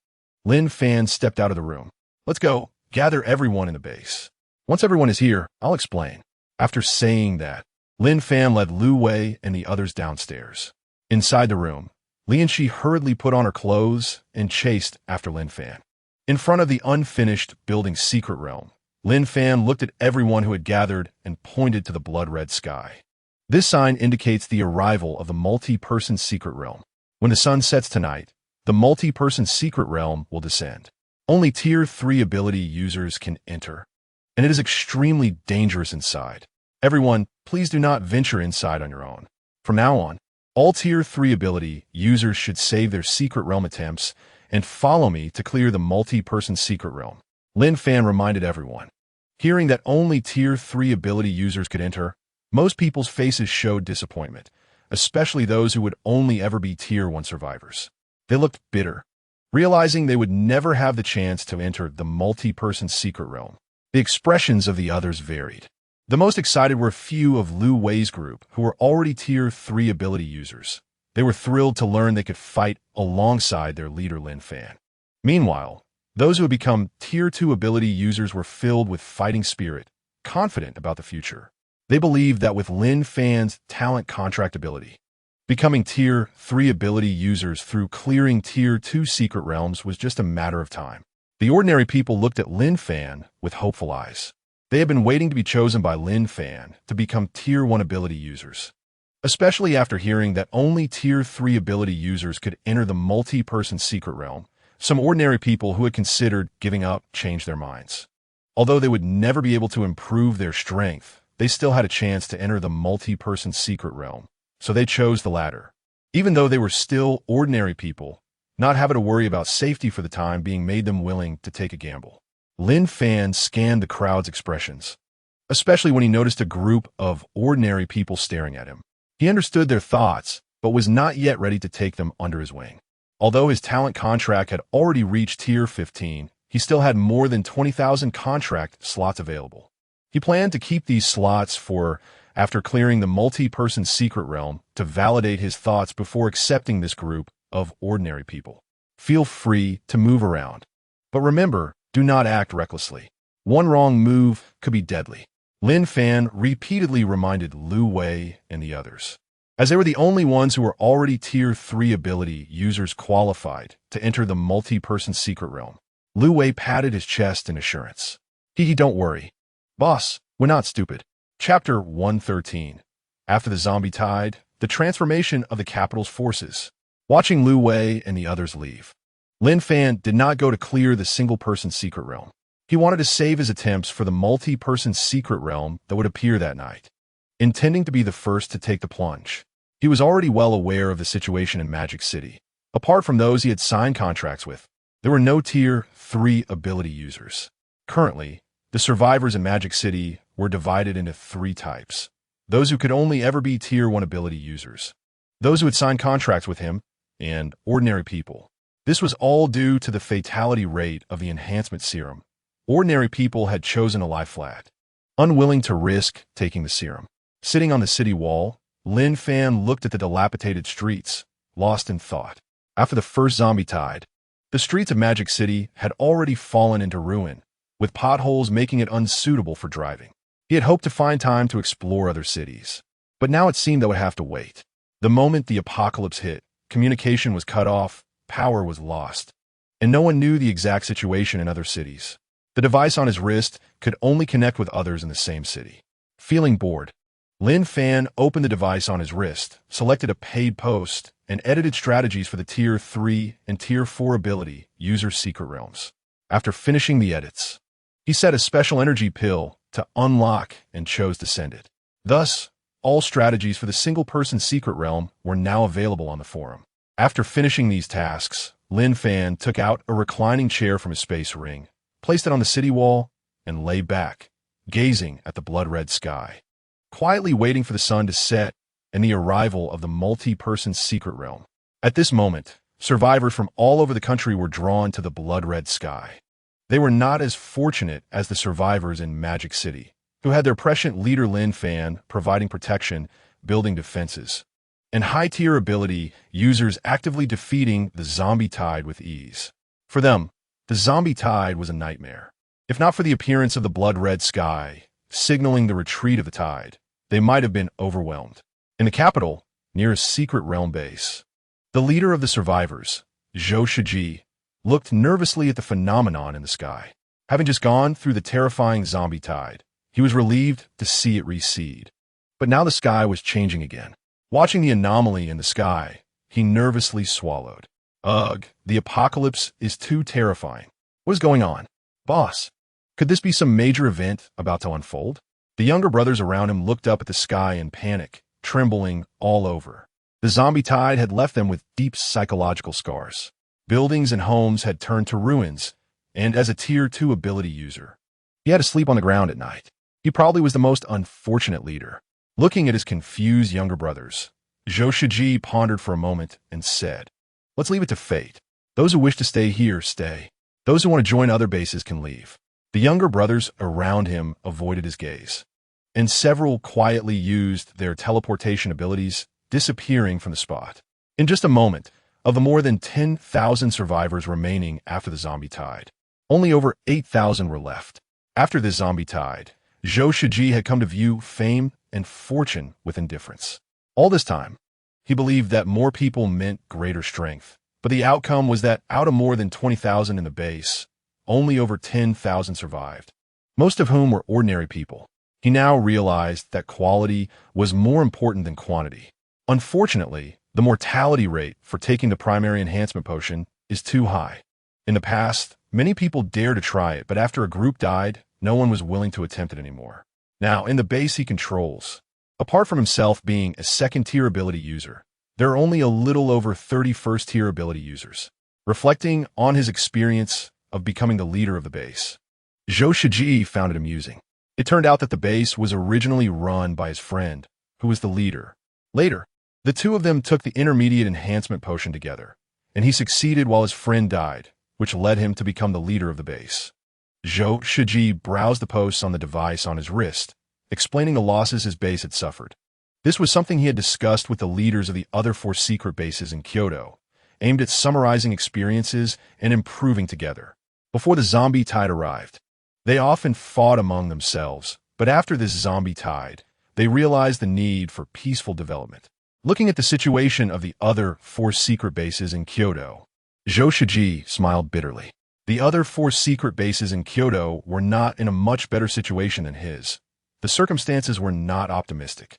Lin Fan stepped out of the room. "Let's go. Gather everyone in the base. Once everyone is here, I'll explain." After saying that, Lin Fan led Lu Wei and the others downstairs. Inside the room, Lian Shi hurriedly put on her clothes and chased after Lin Fan. In front of the unfinished building's secret realm, Lin Fan looked at everyone who had gathered and pointed to the blood-red sky. This sign indicates the arrival of the multi-person secret realm. When the sun sets tonight, the multi-person secret realm will descend. Only Tier 3 ability users can enter, and it is extremely dangerous inside. Everyone, please do not venture inside on your own. From now on, all Tier 3 ability users should save their secret realm attempts and follow me to clear the multi-person secret realm. Lin Fan reminded everyone. Hearing that only Tier 3 ability users could enter, most people's faces showed disappointment, especially those who would only ever be Tier 1 survivors. They looked bitter, realizing they would never have the chance to enter the multi-person secret realm. The expressions of the others varied. The most excited were a few of Lu Wei's group who were already Tier 3 ability users. They were thrilled to learn they could fight alongside their leader Lin Fan. Meanwhile, those who had become Tier 2 ability users were filled with fighting spirit, confident about the future. They believed that with Lin Fan's talent contract ability, becoming Tier 3 ability users through clearing Tier 2 secret realms was just a matter of time. The ordinary people looked at Lin Fan with hopeful eyes. They had been waiting to be chosen by Lin Fan to become Tier 1 ability users. Especially after hearing that only Tier 3 ability users could enter the multi-person secret realm, some ordinary people who had considered giving up changed their minds. Although they would never be able to improve their strength, they still had a chance to enter the multi-person secret realm, so they chose the latter. Even though they were still ordinary people, not having to worry about safety for the time being made them willing to take a gamble. Lin Fan scanned the crowd's expressions, especially when he noticed a group of ordinary people staring at him. He understood their thoughts, but was not yet ready to take them under his wing. Although his talent contract had already reached Tier 15, he still had more than 20,000 contract slots available. He planned to keep these slots for after clearing the multi-person secret realm to validate his thoughts before accepting this group of ordinary people. Feel free to move around, but remember, do not act recklessly. One wrong move could be deadly. Lin Fan repeatedly reminded Lu Wei and the others, as they were the only ones who were already Tier 3 ability users qualified to enter the multi-person secret realm. Lu Wei patted his chest in assurance. Don't worry. Boss, we're not stupid. Chapter 113. After the zombie tide, the transformation of the capital's forces. Watching Lu Wei and the others leave, Lin Fan did not go to clear the single-person secret realm. He wanted to save his attempts for the multi-person secret realm that would appear that night. Intending to be the first to take the plunge, he was already well aware of the situation in Magic City. Apart from those he had signed contracts with, there were no Tier 3 ability users. Currently, the survivors in Magic City were divided into 3 types. Those who could only ever be Tier 1 ability users, those who had signed contracts with him, and ordinary people. This was all due to the fatality rate of the enhancement serum. Ordinary people had chosen to lie flat, unwilling to risk taking the serum. Sitting on the city wall, Lin Fan looked at the dilapidated streets, lost in thought. After the first zombie tide, the streets of Magic City had already fallen into ruin, with potholes making it unsuitable for driving. He had hoped to find time to explore other cities, but now it seemed that would have to wait. The moment the apocalypse hit, communication was cut off, power was lost, and no one knew the exact situation in other cities. The device on his wrist could only connect with others in the same city. Feeling bored, Lin Fan opened the device on his wrist, selected a paid post, and edited strategies for the Tier 3 and Tier 4 ability user secret realms. After finishing the edits, He set a special energy pill to unlock and chose to send it. Thus, all strategies for the single-person secret realm were now available on the forum. After finishing these tasks, Lin Fan took out a reclining chair from his space ring, placed it on the city wall, and lay back, gazing at the blood-red sky, quietly waiting for the sun to set and the arrival of the multi-person secret realm. At this moment, survivors from all over the country were drawn to the blood-red sky. They were not as fortunate as the survivors in Magic City, who had their prescient leader Lin Fan providing protection, building defenses, and high-tier ability users actively defeating the zombie tide with ease. For them, the zombie tide was a nightmare. If not for the appearance of the blood-red sky, signaling the retreat of the tide, they might have been overwhelmed. In the capital, near a secret realm base, the leader of the survivors, Zhou Shiji, looked nervously at the phenomenon in the sky. Having just gone through the terrifying zombie tide, he was relieved to see it recede. But now the sky was changing again. Watching the anomaly in the sky, he nervously swallowed. Ugh, the apocalypse is too terrifying. What is going on? Boss, could this be some major event about to unfold? The younger brothers around him looked up at the sky in panic, trembling all over. The zombie tide had left them with deep psychological scars. Buildings and homes had turned to ruins, and as a Tier 2 ability user, he had to sleep on the ground at night. He probably was the most unfortunate leader. Looking at his confused younger brothers, Zhou Shiji pondered for a moment and said, "Let's leave it to fate. Those who wish to stay here, stay. Those who want to join other bases can leave." The younger brothers around him avoided his gaze, and several quietly used their teleportation abilities, disappearing from the spot. In just a moment, of the more than 10,000 survivors remaining after the zombie tide, only over 8,000 were left. After this zombie tide, Zhou Shiji had come to view fame and fortune with indifference. All this time, he believed that more people meant greater strength, but the outcome was that out of more than 20,000 in the base, only over 10,000 survived, most of whom were ordinary people. He now realized that quality was more important than quantity. Unfortunately, the mortality rate for taking the primary enhancement potion is too high. In the past, many people dared to try it, but after a group died, no one was willing to attempt it anymore. Now, in the base he controls, apart from himself being a second-tier ability user, there are only a little over 30 first-tier ability users. Reflecting on his experience of becoming the leader of the base, Zhou Shiji found it amusing. It turned out that the base was originally run by his friend, who was the leader. Later, the two of them took the intermediate enhancement potion together, and he succeeded while his friend died, which led him to become the leader of the base. Zhou Shiji browsed the posts on the device on his wrist, explaining the losses his base had suffered. This was something he had discussed with the leaders of the other 4 secret bases in Kyoto, aimed at summarizing experiences and improving together. Before the zombie tide arrived, they often fought among themselves, but after this zombie tide, they realized the need for peaceful development. Looking at the situation of the other 4 secret bases in Kyoto, Zhou Shiji smiled bitterly. The other 4 secret bases in Kyoto were not in a much better situation than his. The circumstances were not optimistic.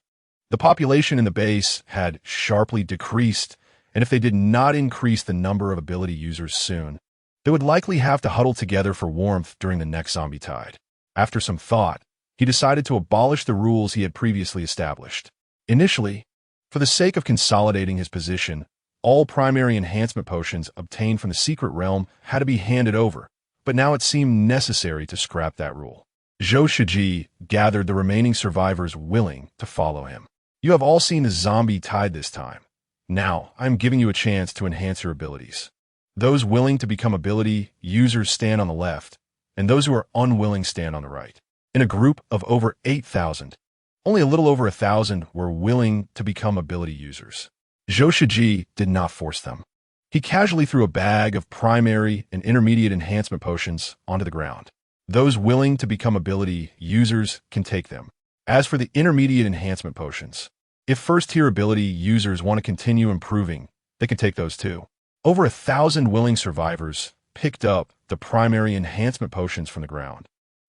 The population in the base had sharply decreased, and if they did not increase the number of ability users soon, they would likely have to huddle together for warmth during the next zombie tide. After some thought, he decided to abolish the rules he had previously established. Initially, for the sake of consolidating his position, all primary enhancement potions obtained from the secret realm had to be handed over, but now it seemed necessary to scrap that rule. Zhou Shiji gathered the remaining survivors willing to follow him. "You have all seen the zombie tide this time. Now, I'm giving you a chance to enhance your abilities. Those willing to become ability users stand on the left, and those who are unwilling stand on the right." In a group of over 8,000, only a little over 1,000 were willing to become ability users. Zhou Shiji did not force them. He casually threw a bag of primary and intermediate enhancement potions onto the ground. Those willing to become ability users can take them. As for the intermediate enhancement potions, if first-tier ability users want to continue improving, they can take those too. Over 1,000 willing survivors picked up the primary enhancement potions from the ground,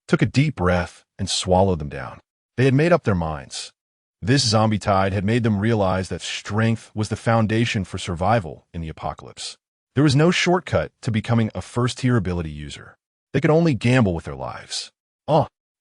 took a deep breath, and swallowed them down. They had made up their minds. This zombie tide had made them realize that strength was the foundation for survival in the apocalypse. There was no shortcut to becoming a first-tier ability user. They could only gamble with their lives.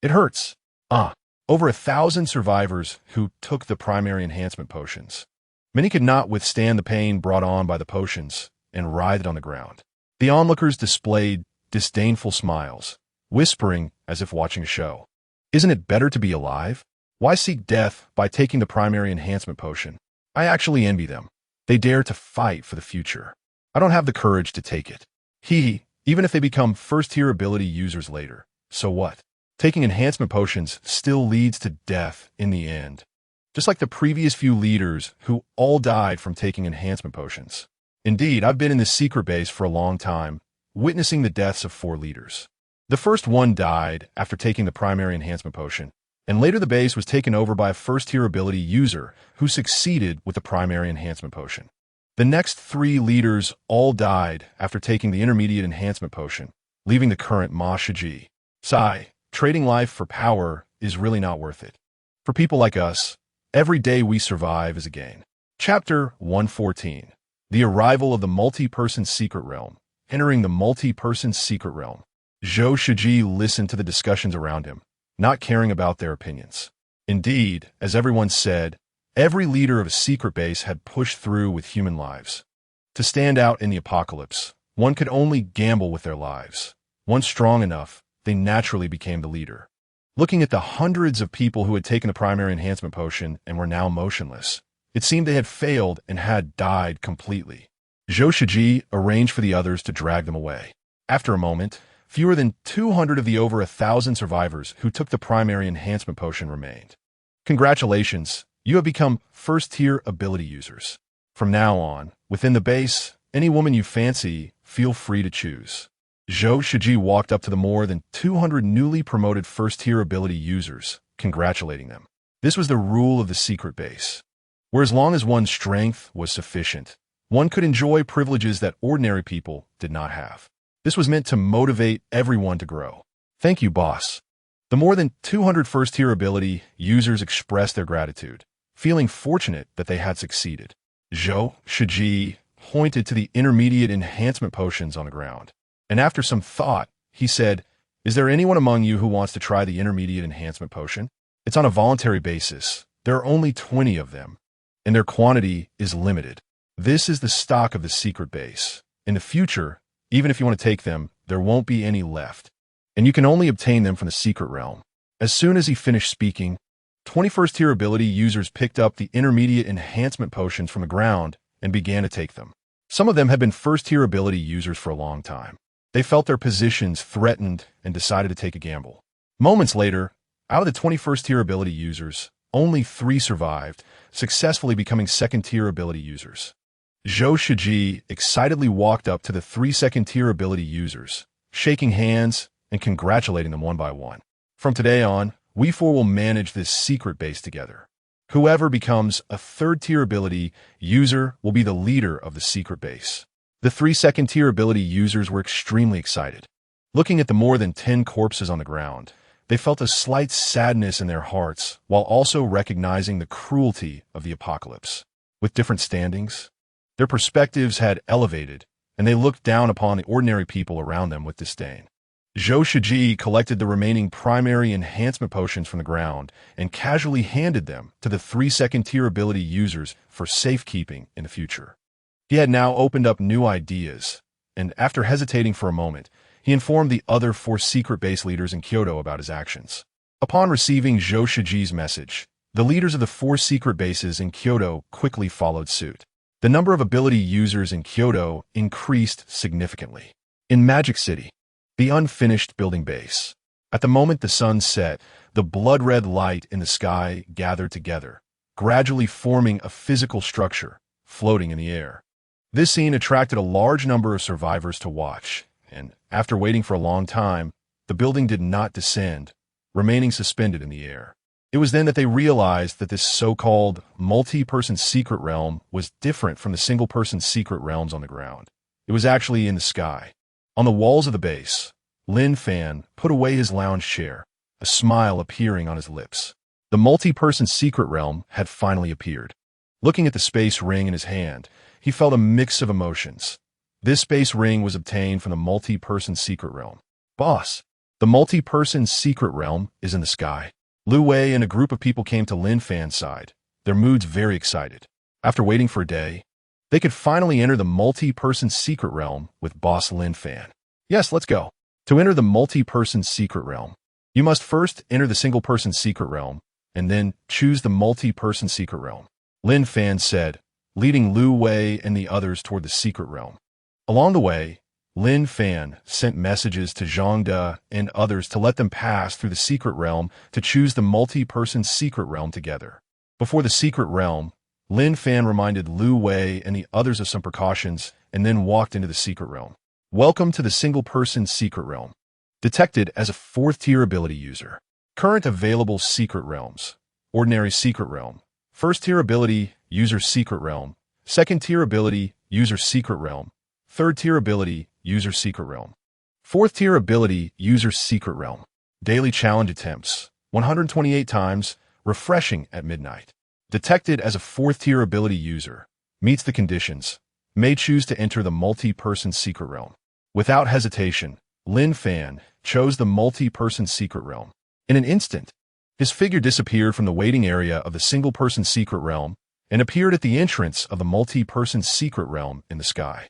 It hurts. Over 1,000 survivors who took the primary enhancement potions. Many could not withstand the pain brought on by the potions and writhed on the ground. The onlookers displayed disdainful smiles, whispering as if watching a show. Isn't it better to be alive? Why seek death by taking the primary enhancement potion? I actually envy them. They dare to fight for the future. I don't have the courage to take it. Even if they become first-tier ability users later. So what? Taking enhancement potions still leads to death in the end. Just like the previous few leaders who all died from taking enhancement potions. Indeed, I've been in this secret base for a long time, witnessing the deaths of 4 leaders. The first one died after taking the primary enhancement potion, and later the base was taken over by a first-tier ability user who succeeded with the primary enhancement potion. The next 3 leaders all died after taking the intermediate enhancement potion, leaving the current Ma Shiji. Trading life for power is really not worth it. For people like us, every day we survive is a gain. Chapter 114. The Arrival of the Multi-Person Secret Realm. Entering the Multi-Person Secret Realm. Zhou Shiji listened to the discussions around him, not caring about their opinions. Indeed, as everyone said, every leader of a secret base had pushed through with human lives. To stand out in the apocalypse, one could only gamble with their lives. Once strong enough, they naturally became the leader. Looking at the hundreds of people who had taken the primary enhancement potion and were now motionless, it seemed they had failed and had died completely. Zhou Shiji arranged for the others to drag them away. After a moment, fewer than 200 of the over 1,000 survivors who took the primary enhancement potion remained. Congratulations, you have become first-tier ability users. From now on, within the base, any woman you fancy, feel free to choose. Zhou Shiji walked up to the more than 200 newly promoted first-tier ability users, congratulating them. This was the rule of the secret base, where as long as one's strength was sufficient, one could enjoy privileges that ordinary people did not have. This was meant to motivate everyone to grow. Thank you, boss. The more than 200 first-tier ability users expressed their gratitude, feeling fortunate that they had succeeded. Zhou Shiji pointed to the intermediate enhancement potions on the ground. And after some thought, he said, "Is there anyone among you who wants to try the intermediate enhancement potion? It's on a voluntary basis. There are only 20 of them, and their quantity is limited. This is the stock of the secret base. In the future, even if you want to take them, there won't be any left, and you can only obtain them from the secret realm." As soon as he finished speaking, 21st tier ability users picked up the intermediate enhancement potions from the ground and began to take them. Some of them had been first-tier ability users for a long time. They felt their positions threatened and decided to take a gamble. Moments later, out of the 21st tier ability users, only 3 survived, successfully becoming second-tier ability users. Zhou Shiji excitedly walked up to the 3 second-tier ability users, shaking hands and congratulating them one by one. From today on, we 4 will manage this secret base together. Whoever becomes a 3rd-tier ability user will be the leader of the secret base. The 3 second-tier ability users were extremely excited. Looking at the more than 10 corpses on the ground, they felt a slight sadness in their hearts while also recognizing the cruelty of the apocalypse. With different standings, their perspectives had elevated, and they looked down upon the ordinary people around them with disdain. Zhou Shiji collected the remaining primary enhancement potions from the ground and casually handed them to the 3 second-tier ability users for safekeeping in the future. He had now opened up new ideas, and after hesitating for a moment, he informed the other 4 secret base leaders in Kyoto about his actions. Upon receiving Zhou Shiji's message, the leaders of the 4 secret bases in Kyoto quickly followed suit. The number of ability users in Kyoto increased significantly. In Magic City, the unfinished building base. At the moment the sun set, the blood-red light in the sky gathered together, gradually forming a physical structure floating in the air. This scene attracted a large number of survivors to watch, and after waiting for a long time, the building did not descend, remaining suspended in the air. It was then that they realized that this so-called multi-person secret realm was different from the single-person secret realms on the ground. It was actually in the sky. On the walls of the base, Lin Fan put away his lounge chair, a smile appearing on his lips. The multi-person secret realm had finally appeared. Looking at the space ring in his hand, he felt a mix of emotions. This space ring was obtained from the multi-person secret realm. Boss, the multi-person secret realm is in the sky. Lu Wei and a group of people came to Lin Fan's side, their moods very excited. After waiting for a day, they could finally enter the multi-person secret realm with boss Lin Fan. Yes, let's go. To enter the multi-person secret realm, you must first enter the single-person secret realm, and then choose the multi-person secret realm. Lin Fan said, leading Lu Wei and the others toward the secret realm. Along the way, Lin Fan sent messages to Zhang De and others to let them pass through the secret realm to choose the multi-person secret realm together. Before the secret realm, Lin Fan reminded Lu Wei and the others of some precautions and then walked into the secret realm. Welcome to the single-person secret realm. Detected as a 4th-tier ability user. Current available secret realms. Ordinary secret realm. 1st-tier ability, user secret realm. 2nd-tier ability, user secret realm. 3rd-tier ability, user secret realm. 4th-tier ability, user secret realm. Daily challenge attempts. 128 times, refreshing at midnight. Detected as a 4th-tier ability user. Meets the conditions. May choose to enter the multi-person secret realm. Without hesitation, Lin Fan chose the multi-person secret realm. In an instant, his figure disappeared from the waiting area of the single-person secret realm and appeared at the entrance of the multi-person secret realm in the sky.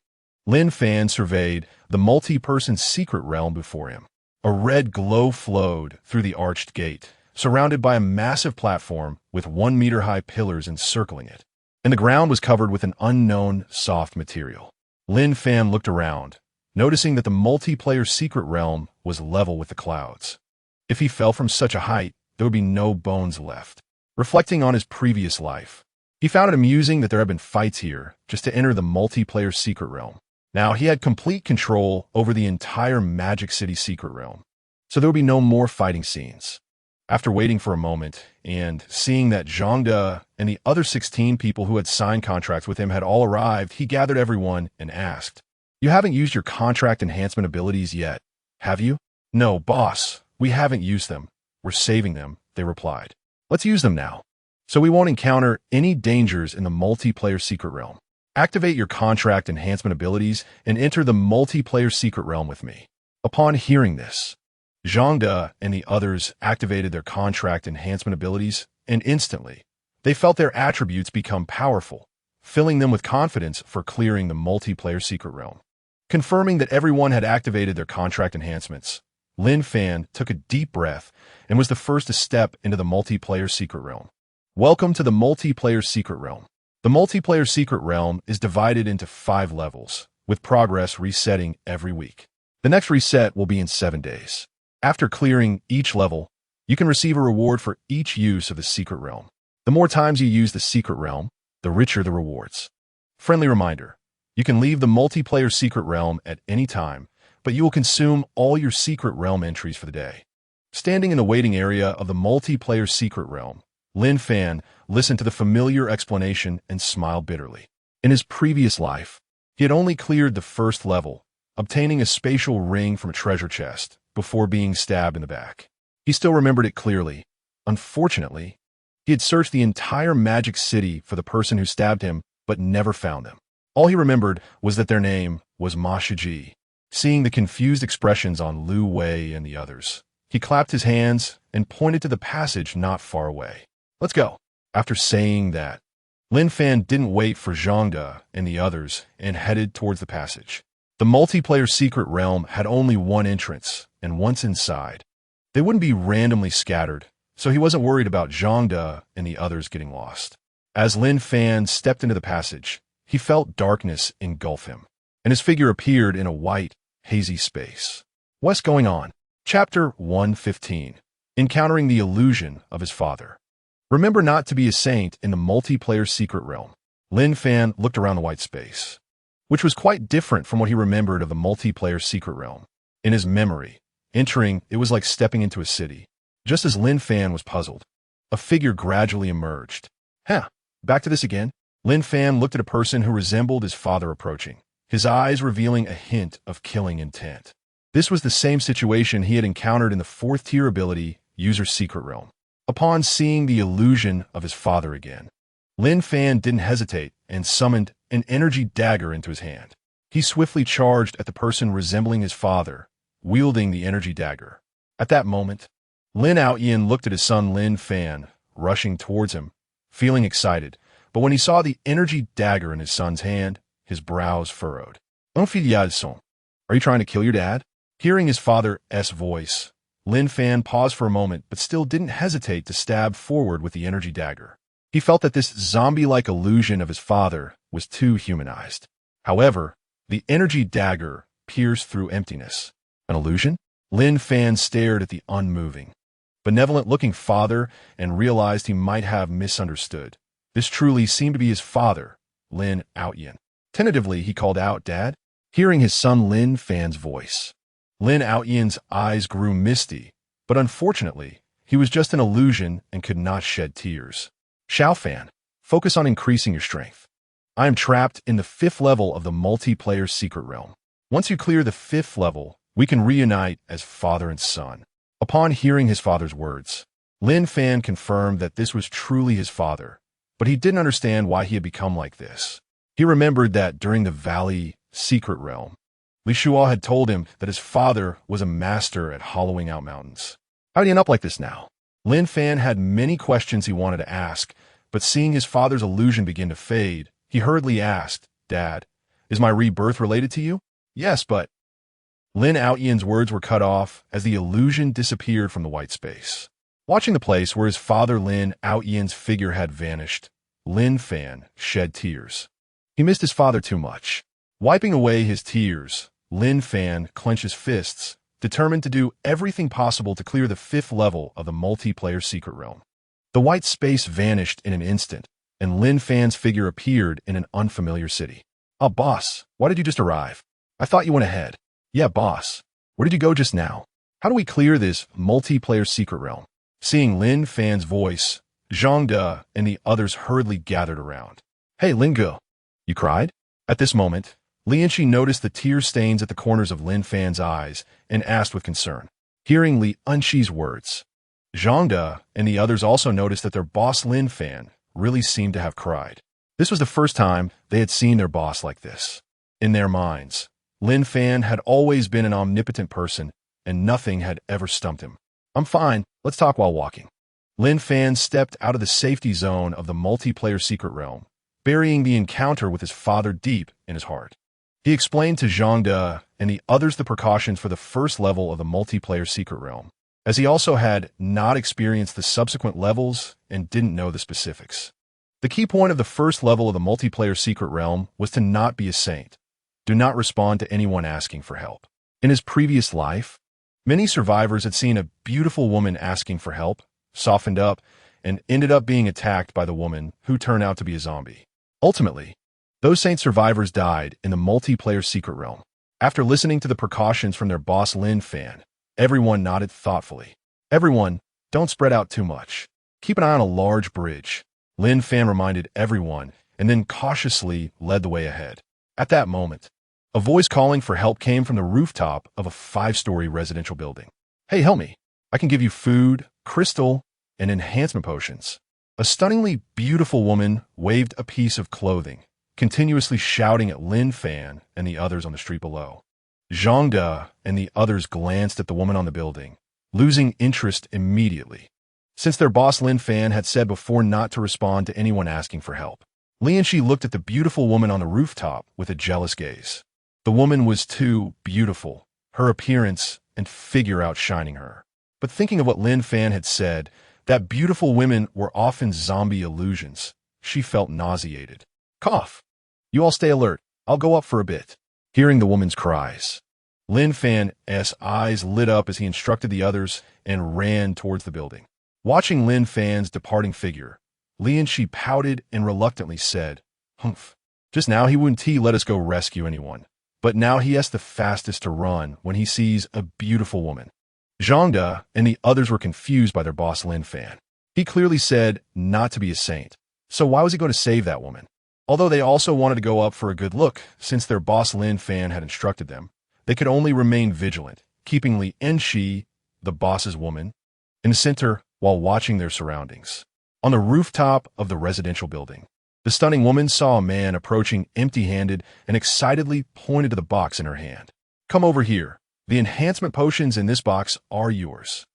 Lin Fan surveyed the multi-person secret realm before him. A red glow flowed through the arched gate, surrounded by a massive platform with 1-meter-high pillars encircling it, and the ground was covered with an unknown soft material. Lin Fan looked around, noticing that the multiplayer secret realm was level with the clouds. If he fell from such a height, there would be no bones left. Reflecting on his previous life, he found it amusing that there had been fights here just to enter the multiplayer secret realm. Now he had complete control over the entire Magic City secret realm, so there would be no more fighting scenes. After waiting for a moment and seeing that Zhang De and the other 16 people who had signed contracts with him had all arrived, he gathered everyone and asked, "You haven't used your contract enhancement abilities yet, have you?" "No, boss, we haven't used them. We're saving them," they replied. "Let's use them now, so we won't encounter any dangers in the multiplayer secret realm. Activate your contract enhancement abilities and enter the multiplayer secret realm with me." Upon hearing this, Zhang De and the others activated their contract enhancement abilities, and instantly, they felt their attributes become powerful, filling them with confidence for clearing the multiplayer secret realm. Confirming that everyone had activated their contract enhancements, Lin Fan took a deep breath and was the first to step into the multiplayer secret realm. Welcome to the multiplayer secret realm. The multiplayer secret realm is divided into 5 levels, with progress resetting every week. The next reset will be in 7 days. After clearing each level, you can receive a reward for each use of the secret realm. The more times you use the secret realm, the richer the rewards. Friendly reminder, you can leave the multiplayer secret realm at any time, but you will consume all your secret realm entries for the day. Standing in the waiting area of the multiplayer secret realm, Lin Fan listened to the familiar explanation and smiled bitterly. In his previous life, he had only cleared the first level, obtaining a spatial ring from a treasure chest before being stabbed in the back. He still remembered it clearly. Unfortunately, he had searched the entire Magic City for the person who stabbed him, but never found them. All he remembered was that their name was Ma Shiji. Seeing the confused expressions on Lu Wei and the others, he clapped his hands and pointed to the passage not far away. "Let's go." After saying that, Lin Fan didn't wait for Zhang De and the others and headed towards the passage. The multiplayer secret realm had only one entrance, and once inside, they wouldn't be randomly scattered, so he wasn't worried about Zhang De and the others getting lost. As Lin Fan stepped into the passage, he felt darkness engulf him, and his figure appeared in a white, hazy space. What's going on? Chapter 115. Encountering the illusion of his father. Remember not to be a saint in the multiplayer secret realm. Lin Fan looked around the white space, which was quite different from what he remembered of the multiplayer secret realm. In his memory, entering it was like stepping into a city. Just as Lin Fan was puzzled, a figure gradually emerged. Back to this again? Lin Fan looked at a person who resembled his father approaching, his eyes revealing a hint of killing intent. This was the same situation he had encountered in the 4th-tier ability, User Secret Realm. Upon seeing the illusion of his father again, Lin Fan didn't hesitate and summoned an energy dagger into his hand. He swiftly charged at the person resembling his father, wielding the energy dagger. At that moment, Lin Outyin looked at his son Lin Fan, rushing towards him, feeling excited, but when he saw the energy dagger in his son's hand, his brows furrowed. Un filial son. Are you trying to kill your dad? Hearing his father's voice, Lin Fan paused for a moment but still didn't hesitate to stab forward with the energy dagger. He felt that this zombie-like illusion of his father was too humanized. However, the energy dagger pierced through emptiness. An illusion? Lin Fan stared at the unmoving, benevolent-looking father and realized he might have misunderstood. This truly seemed to be his father, Lin Outyin. Tentatively, he called out, "Dad?" Hearing his son Lin Fan's voice, Lin Outyin's eyes grew misty, but unfortunately, he was just an illusion and could not shed tears. Xiao Fan, focus on increasing your strength. I am trapped in the 5th level of the multiplayer secret realm. Once you clear the 5th level, we can reunite as father and son. Upon hearing his father's words, Lin Fan confirmed that this was truly his father, but he didn't understand why he had become like this. He remembered that during the Valley secret realm, Li Shuo had told him that his father was a master at hollowing out mountains. How did he end up like this now? Lin Fan had many questions he wanted to ask, but seeing his father's illusion begin to fade, he hurriedly asked, "Dad, is my rebirth related to you?" "Yes, but..." Lin Outyin's words were cut off as the illusion disappeared from the white space. Watching the place where his father Lin Outyin's figure had vanished, Lin Fan shed tears. He missed his father too much. Wiping away his tears, Lin Fan clenched his fists, determined to do everything possible to clear the 5th level of the multiplayer secret realm. The white space vanished in an instant, and Lin Fan's figure appeared in an unfamiliar city. "Oh, boss, why did you just arrive? I thought you went ahead." "Yeah, boss. Where did you go just now? How do we clear this multiplayer secret realm?" Seeing Lin Fan's voice, Zhang De and the others hurriedly gathered around. "Hey, Lingo, you cried?" At this moment, Lianxi noticed the tear stains at the corners of Lin Fan's eyes and asked with concern. Hearing Li Unxi's words, Zhang De and the others also noticed that their boss Lin Fan really seemed to have cried. This was the first time they had seen their boss like this. In their minds, Lin Fan had always been an omnipotent person, and nothing had ever stumped him. "I'm fine, let's talk while walking." Lin Fan stepped out of the safety zone of the multiplayer secret realm, burying the encounter with his father deep in his heart. He explained to Zhang De and the others the precautions for the 1st level of the multiplayer secret realm, as he also had not experienced the subsequent levels and didn't know the specifics. The key point of the 1st level of the multiplayer secret realm was to not be a saint. Do not respond to anyone asking for help. In his previous life, many survivors had seen a beautiful woman asking for help, softened up, and ended up being attacked by the woman who turned out to be a zombie. Ultimately, those saint survivors died in the multiplayer secret realm. After listening to the precautions from their boss Lin Fan, everyone nodded thoughtfully. "Everyone, don't spread out too much. Keep an eye on a large bridge," Lin Fan reminded everyone and then cautiously led the way ahead. At that moment, a voice calling for help came from the rooftop of a 5-story residential building. "Hey, help me. I can give you food, crystal, and enhancement potions." A stunningly beautiful woman waved a piece of clothing, continuously shouting at Lin Fan and the others on the street below. Zhang De and the others glanced at the woman on the building, losing interest immediately. Since their boss Lin Fan had said before not to respond to anyone asking for help, Lianxi looked at the beautiful woman on the rooftop with a jealous gaze. The woman was too beautiful, her appearance and figure outshining her. But thinking of what Lin Fan had said, that beautiful women were often zombie illusions, she felt nauseated. "Cough. You all stay alert. I'll go up for a bit." Hearing the woman's cries, Lin Fan's eyes lit up as he instructed the others and ran towards the building. Watching Lin Fan's departing figure, Lianxi pouted and reluctantly said, "Humph. Just now he wouldn't let us go rescue anyone, but now he has the fastest to run when he sees a beautiful woman." Zhang De and the others were confused by their boss Lin Fan. He clearly said not to be a saint, so why was he going to save that woman? Although they also wanted to go up for a good look, since their boss Lin Fan had instructed them, they could only remain vigilant, keeping Li Enxi, the boss's woman, in the center while watching their surroundings. On the rooftop of the residential building, the stunning woman saw a man approaching empty-handed and excitedly pointed to the box in her hand. "Come over here," The enhancement potions in this box are yours.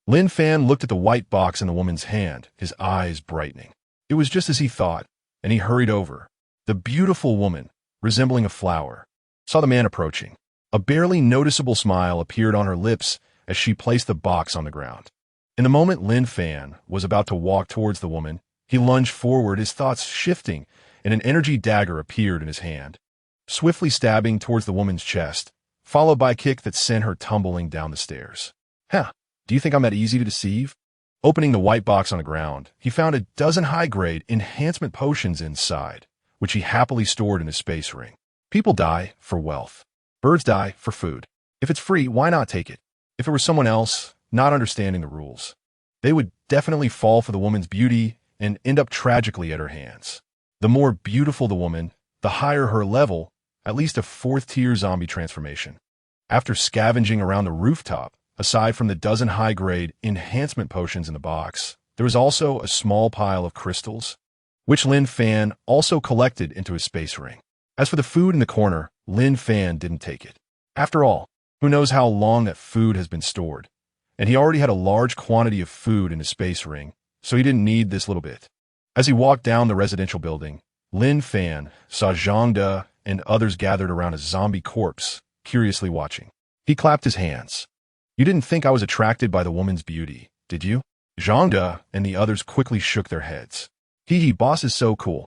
Lin Fan looked at the white box in the woman's hand, his eyes brightening. It was just as he thought, and he hurried over. The beautiful woman, resembling a flower, saw the man approaching. A barely noticeable smile appeared on her lips as she placed the box on the ground. In the moment Lin Fan was about to walk towards the woman, he lunged forward, his thoughts shifting, and an energy dagger appeared in his hand, swiftly stabbing towards the woman's chest, followed by a kick that sent her tumbling down the stairs. Do you think I'm that easy to deceive? Opening the white box on the ground, he found a dozen high-grade enhancement potions inside, which he happily stored in his space ring. People die for wealth. Birds die for food. If it's free, why not take it? If it were someone else, not understanding the rules, they would definitely fall for the woman's beauty and end up tragically at her hands. The more beautiful the woman, the higher her level, at least a 4th-tier zombie transformation. After scavenging around the rooftop, aside from the dozen high-grade enhancement potions in the box, there was also a small pile of crystals, which Lin Fan also collected into his space ring. As for the food in the corner, Lin Fan didn't take it. After all, who knows how long that food has been stored, and he already had a large quantity of food in his space ring, so he didn't need this little bit. As he walked down the residential building, Lin Fan saw Zhang De and others gathered around a zombie corpse, curiously watching. He clapped his hands. You didn't think I was attracted by the woman's beauty, did you? Zhang De and the others quickly shook their heads. Boss is so cool.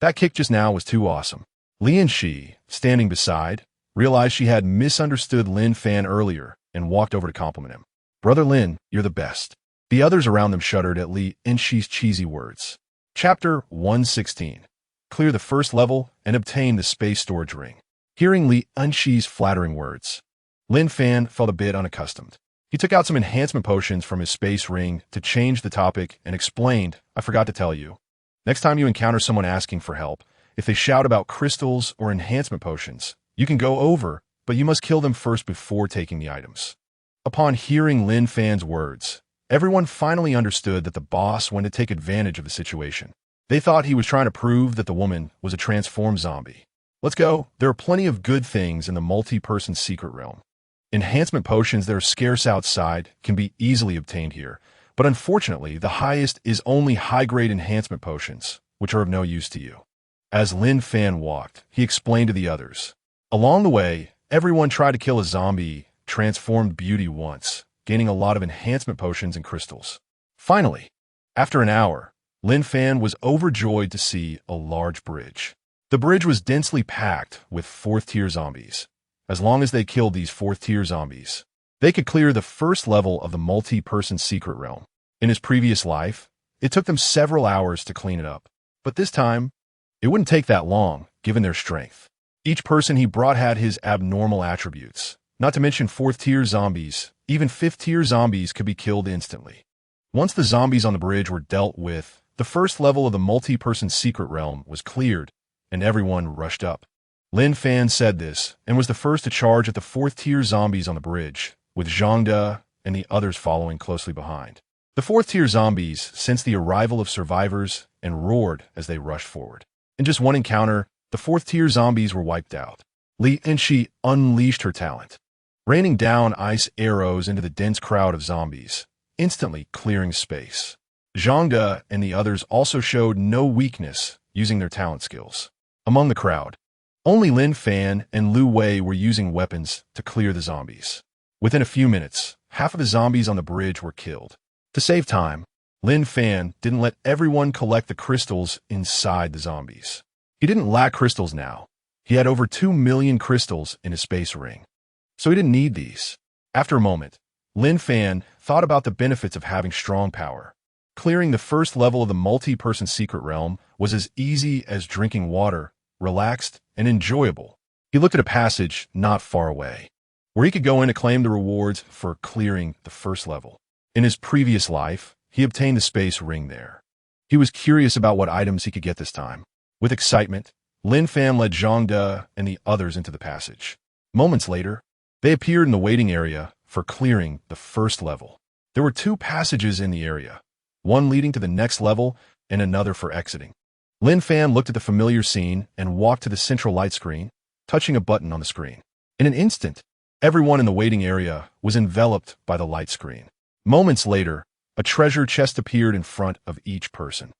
That kick just now was too awesome. Lian Shi, standing beside, realized she had misunderstood Lin Fan earlier and walked over to compliment him. Brother Lin, you're the best. The others around them shuddered at Li Shi's cheesy words. Chapter 116. Clear the first level and obtain the space storage ring. Hearing Li Shi's flattering words, Lin Fan felt a bit unaccustomed. He took out some enhancement potions from his space ring to change the topic and explained, I forgot to tell you. Next time you encounter someone asking for help, if they shout about crystals or enhancement potions, you can go over, but you must kill them first before taking the items. Upon hearing Lin Fan's words, everyone finally understood that the boss wanted to take advantage of the situation. They thought he was trying to prove that the woman was a transformed zombie. Let's go. There are plenty of good things in the multi-person secret realm. Enhancement potions that are scarce outside can be easily obtained here, but unfortunately, the highest is only high-grade enhancement potions, which are of no use to you. As Lin Fan walked, he explained to the others. Along the way, everyone tried to kill a zombie transformed beauty once, gaining a lot of enhancement potions and crystals. Finally, after an hour, Lin Fan was overjoyed to see a large bridge. The bridge was densely packed with 4th-tier zombies. As long as they killed these 4th-tier zombies, they could clear the first level of the multi-person secret realm. In his previous life, it took them several hours to clean it up. But this time, it wouldn't take that long, given their strength. Each person he brought had his abnormal attributes. Not to mention 4th-tier zombies, even 5th-tier zombies could be killed instantly. Once the zombies on the bridge were dealt with, the first level of the multi-person secret realm was cleared, and everyone rushed up. Lin Fan said this, and was the first to charge at the 4th-tier zombies on the bridge, with Zhang De and the others following closely behind. The 4th-tier zombies sensed the arrival of survivors and roared as they rushed forward. In just one encounter, the 4th-tier zombies were wiped out. Li Shi unleashed her talent, raining down ice arrows into the dense crowd of zombies, instantly clearing space. Zhang De and the others also showed no weakness using their talent skills. Among the crowd, only Lin Fan and Lu Wei were using weapons to clear the zombies. Within a few minutes, half of the zombies on the bridge were killed. To save time, Lin Fan didn't let everyone collect the crystals inside the zombies. He didn't lack crystals now. He had over 2 million crystals in his space ring, so he didn't need these. After a moment, Lin Fan thought about the benefits of having strong power. Clearing the first level of the multi-person secret realm was as easy as drinking water, relaxed and enjoyable. He looked at a passage not far away, where he could go in to claim the rewards for clearing the first level. In his previous life, he obtained the space ring there. He was curious about what items he could get this time. With excitement, Lin Fan led Zhang De and the others into the passage. Moments later, they appeared in the waiting area for clearing the first level. There were 2 passages in the area, one leading to the next level and another for exiting. Lin Fan looked at the familiar scene and walked to the central light screen, touching a button on the screen. In an instant, Everyone in the waiting area was enveloped by the light screen. Moments later, a treasure chest appeared in front of each person.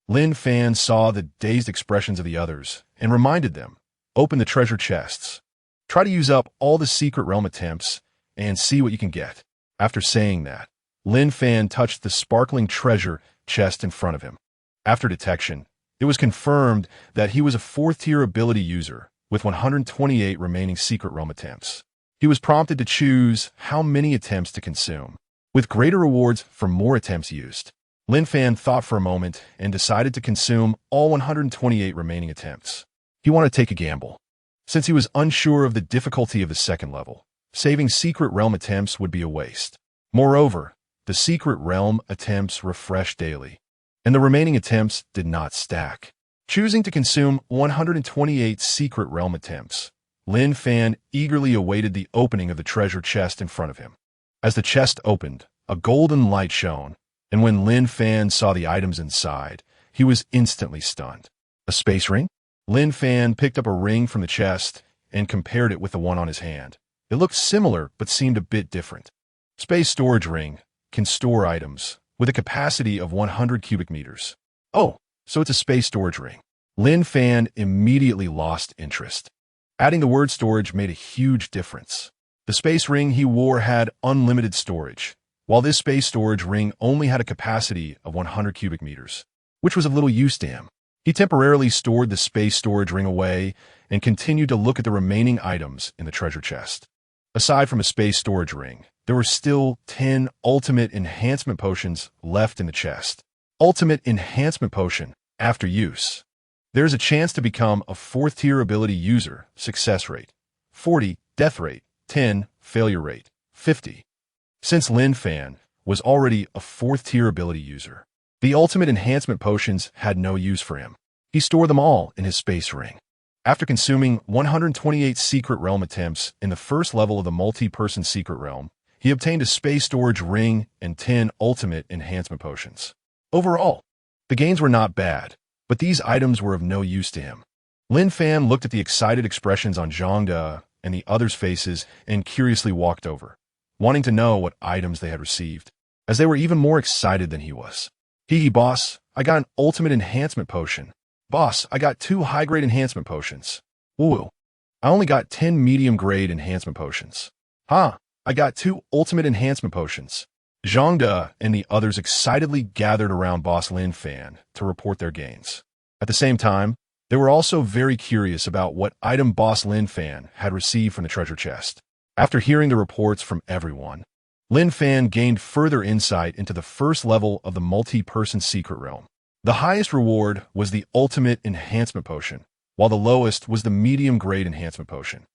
Lin Fan saw the dazed expressions of the others and reminded them, "Open the treasure chests. Try to use up all the secret realm attempts and see what you can get." After saying that, Lin Fan touched the sparkling treasure chest in front of him. After detection, it was confirmed that he was a 4th-tier ability user with 128 remaining secret realm attempts. He was prompted to choose how many attempts to consume, with greater rewards for more attempts used. Lin Fan thought for a moment and decided to consume all 128 remaining attempts. He wanted to take a gamble. Since he was unsure of the difficulty of the second level, saving secret realm attempts would be a waste. Moreover, the secret realm attempts refreshed daily, and the remaining attempts did not stack. Choosing to consume 128 secret realm attempts, Lin Fan eagerly awaited the opening of the treasure chest in front of him. As the chest opened, a golden light shone, and when Lin Fan saw the items inside, he was instantly stunned. A space ring? Lin Fan picked up a ring from the chest and compared it with the one on his hand. It looked similar but seemed a bit different. Space storage ring can store items with a capacity of 100 cubic meters. Oh, so it's a space storage ring. Lin Fan immediately lost interest. Adding the word storage made a huge difference. The space ring he wore had unlimited storage, while this space storage ring only had a capacity of 100 cubic meters, which was of little use to him. He temporarily stored the space storage ring away and continued to look at the remaining items in the treasure chest. Aside from a space storage ring, there were still 10 ultimate enhancement potions left in the chest. Ultimate enhancement potion after use. There is a chance to become a 4th-tier ability user. Success rate 40, death rate 10, failure rate 50. Since Lin Fan was already a 4th-tier ability user, the ultimate enhancement potions had no use for him. He stored them all in his space ring. After consuming 128 secret realm attempts in the first level of the multi-person secret realm, he obtained a space storage ring and 10 ultimate enhancement potions. Overall, the gains were not bad, but these items were of no use to him. Lin Fan looked at the excited expressions on Zhangde and the others' faces and curiously walked over, wanting to know what items they had received, as they were even more excited than he was. Hee boss, I got an ultimate enhancement potion. Boss, I got 2 high-grade enhancement potions. Woo, I only got 10 medium-grade enhancement potions. Ha, I got 2 ultimate enhancement potions. Zhangde and the others excitedly gathered around boss Lin Fan to report their gains. At the same time, they were also very curious about what item boss Lin Fan had received from the treasure chest. After hearing the reports from everyone, Lin Fan gained further insight into the first level of the multi-person secret realm. The highest reward was the ultimate enhancement potion, while the lowest was the medium-grade enhancement potion.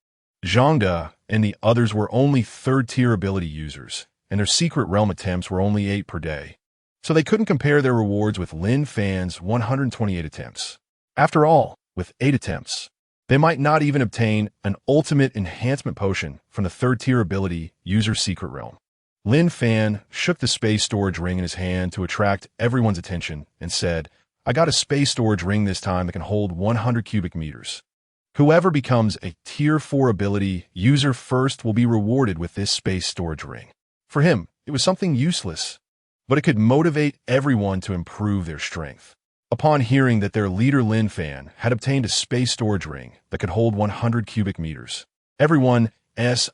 Zhangde and the others were only 3rd-tier ability users, and their secret realm attempts were only 8 per day, so they couldn't compare their rewards with Lin Fan's 128 attempts. After all, with 8 attempts, they might not even obtain an ultimate enhancement potion from the 3rd-tier ability user secret realm. Lin Fan shook the space storage ring in his hand to attract everyone's attention and said, I got a space storage ring this time that can hold 100 cubic meters. Whoever becomes a Tier 4 ability user first will be rewarded with this space storage ring. For him, it was something useless, but it could motivate everyone to improve their strength. Upon hearing that their leader Lin Fan had obtained a space storage ring that could hold 100 cubic meters, everyone's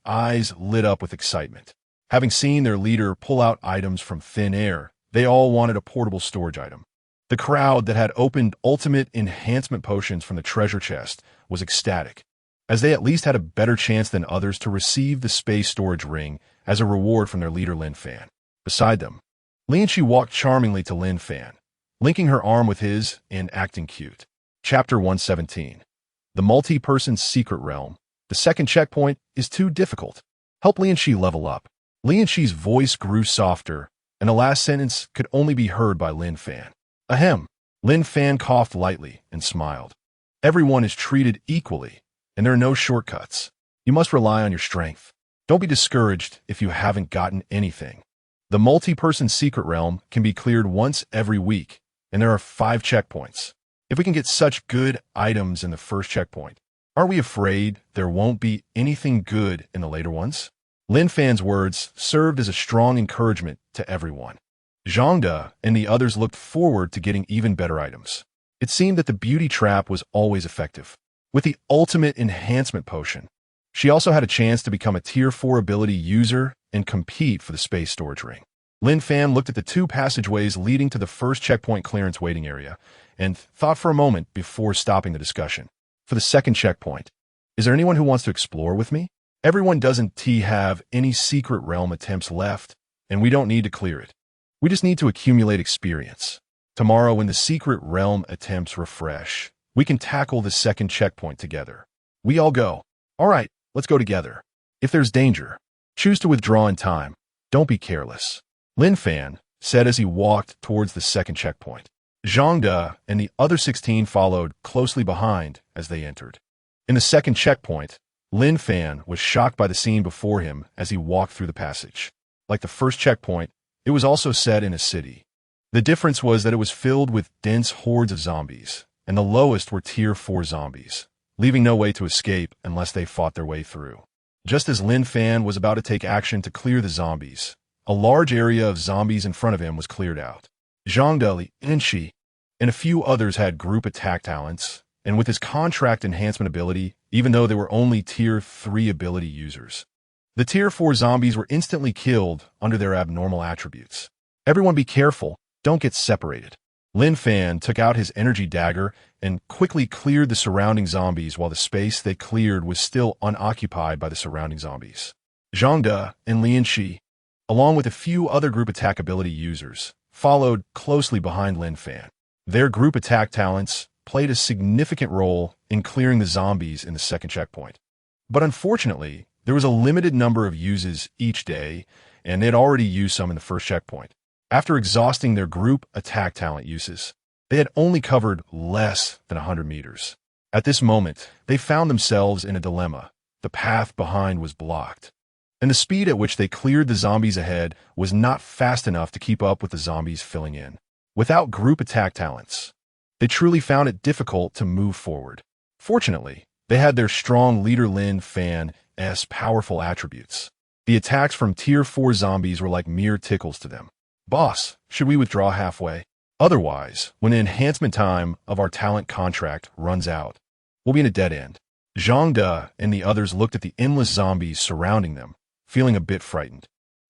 eyes lit up with excitement. Having seen their leader pull out items from thin air, they all wanted a portable storage item. The crowd that had opened ultimate enhancement potions from the treasure chest was ecstatic, as they at least had a better chance than others to receive the space storage ring as a reward from their leader Lin Fan. Beside them, Lianqi walked charmingly to Lin Fan, linking her arm with his and acting cute. Chapter 117. The Multi-Person Secret Realm. The second checkpoint is too difficult. Help Lianqi level up. Lianqi's voice grew softer, and the last sentence could only be heard by Lin Fan. Ahem. Lin Fan coughed lightly and smiled. Everyone is treated equally, and there are no shortcuts. You must rely on your strength. Don't be discouraged if you haven't gotten anything. The multi-person secret realm can be cleared once every week, and there are 5 checkpoints. If we can get such good items in the first checkpoint, Are we afraid there won't be anything good in the later ones? Lin Fan's words served as a strong encouragement to everyone. Zhangde and the others looked forward to getting even better items. It seemed that the beauty trap was always effective. With the ultimate enhancement potion, she also had a chance to become a Tier 4 ability user and compete for the space storage ring. Lin Fan looked at the two passageways leading to the first checkpoint clearance waiting area and thought for a moment before stopping the discussion. For the second checkpoint, is there anyone who wants to explore with me? Everyone doesn't have any secret realm attempts left, and we don't need to clear it. We just need to accumulate experience. Tomorrow, when the secret realm attempts refresh, we can tackle the second checkpoint together. We all go. All right, let's go together. If there's danger, choose to withdraw in time. Don't be careless. Lin Fan said as he walked towards the second checkpoint. Zhangde and the other 16 followed closely behind as they entered. In the second checkpoint, Lin Fan was shocked by the scene before him as he walked through the passage. Like the first checkpoint, it was also set in a city. The difference was that it was filled with dense hordes of zombies, and the lowest were Tier 4 zombies, leaving no way to escape unless they fought their way through. Just as Lin Fan was about to take action to clear the zombies, a large area of zombies in front of him was cleared out. Zhangde, Lin Shi, and a few others had group attack talents, and with his contract enhancement ability, even though they were only Tier 3 ability users. The Tier 4 zombies were instantly killed under their abnormal attributes. Everyone be careful, don't get separated. Lin Fan took out his energy dagger and quickly cleared the surrounding zombies while the space they cleared was still unoccupied by the surrounding zombies. Zhangde and Lin Shi, along with a few other group attack ability users, followed closely behind Lin Fan. Their group attack talents played a significant role in clearing the zombies in the second checkpoint. But unfortunately, there was a limited number of uses each day, and they had already used some in the first checkpoint. After exhausting their group attack talent uses, they had only covered less than 100 meters. At this moment, they found themselves in a dilemma. The path behind was blocked, and the speed at which they cleared the zombies ahead was not fast enough to keep up with the zombies filling in. Without group attack talents, they truly found it difficult to move forward. Fortunately, they had their strong leader Lin Fan's powerful attributes. The attacks from Tier 4 zombies were like mere tickles to them. Boss, should we withdraw halfway? Otherwise, when the enhancement time of our talent contract runs out, we'll be in a dead end. Zhangde and the others looked at the endless zombies surrounding them, feeling a bit frightened.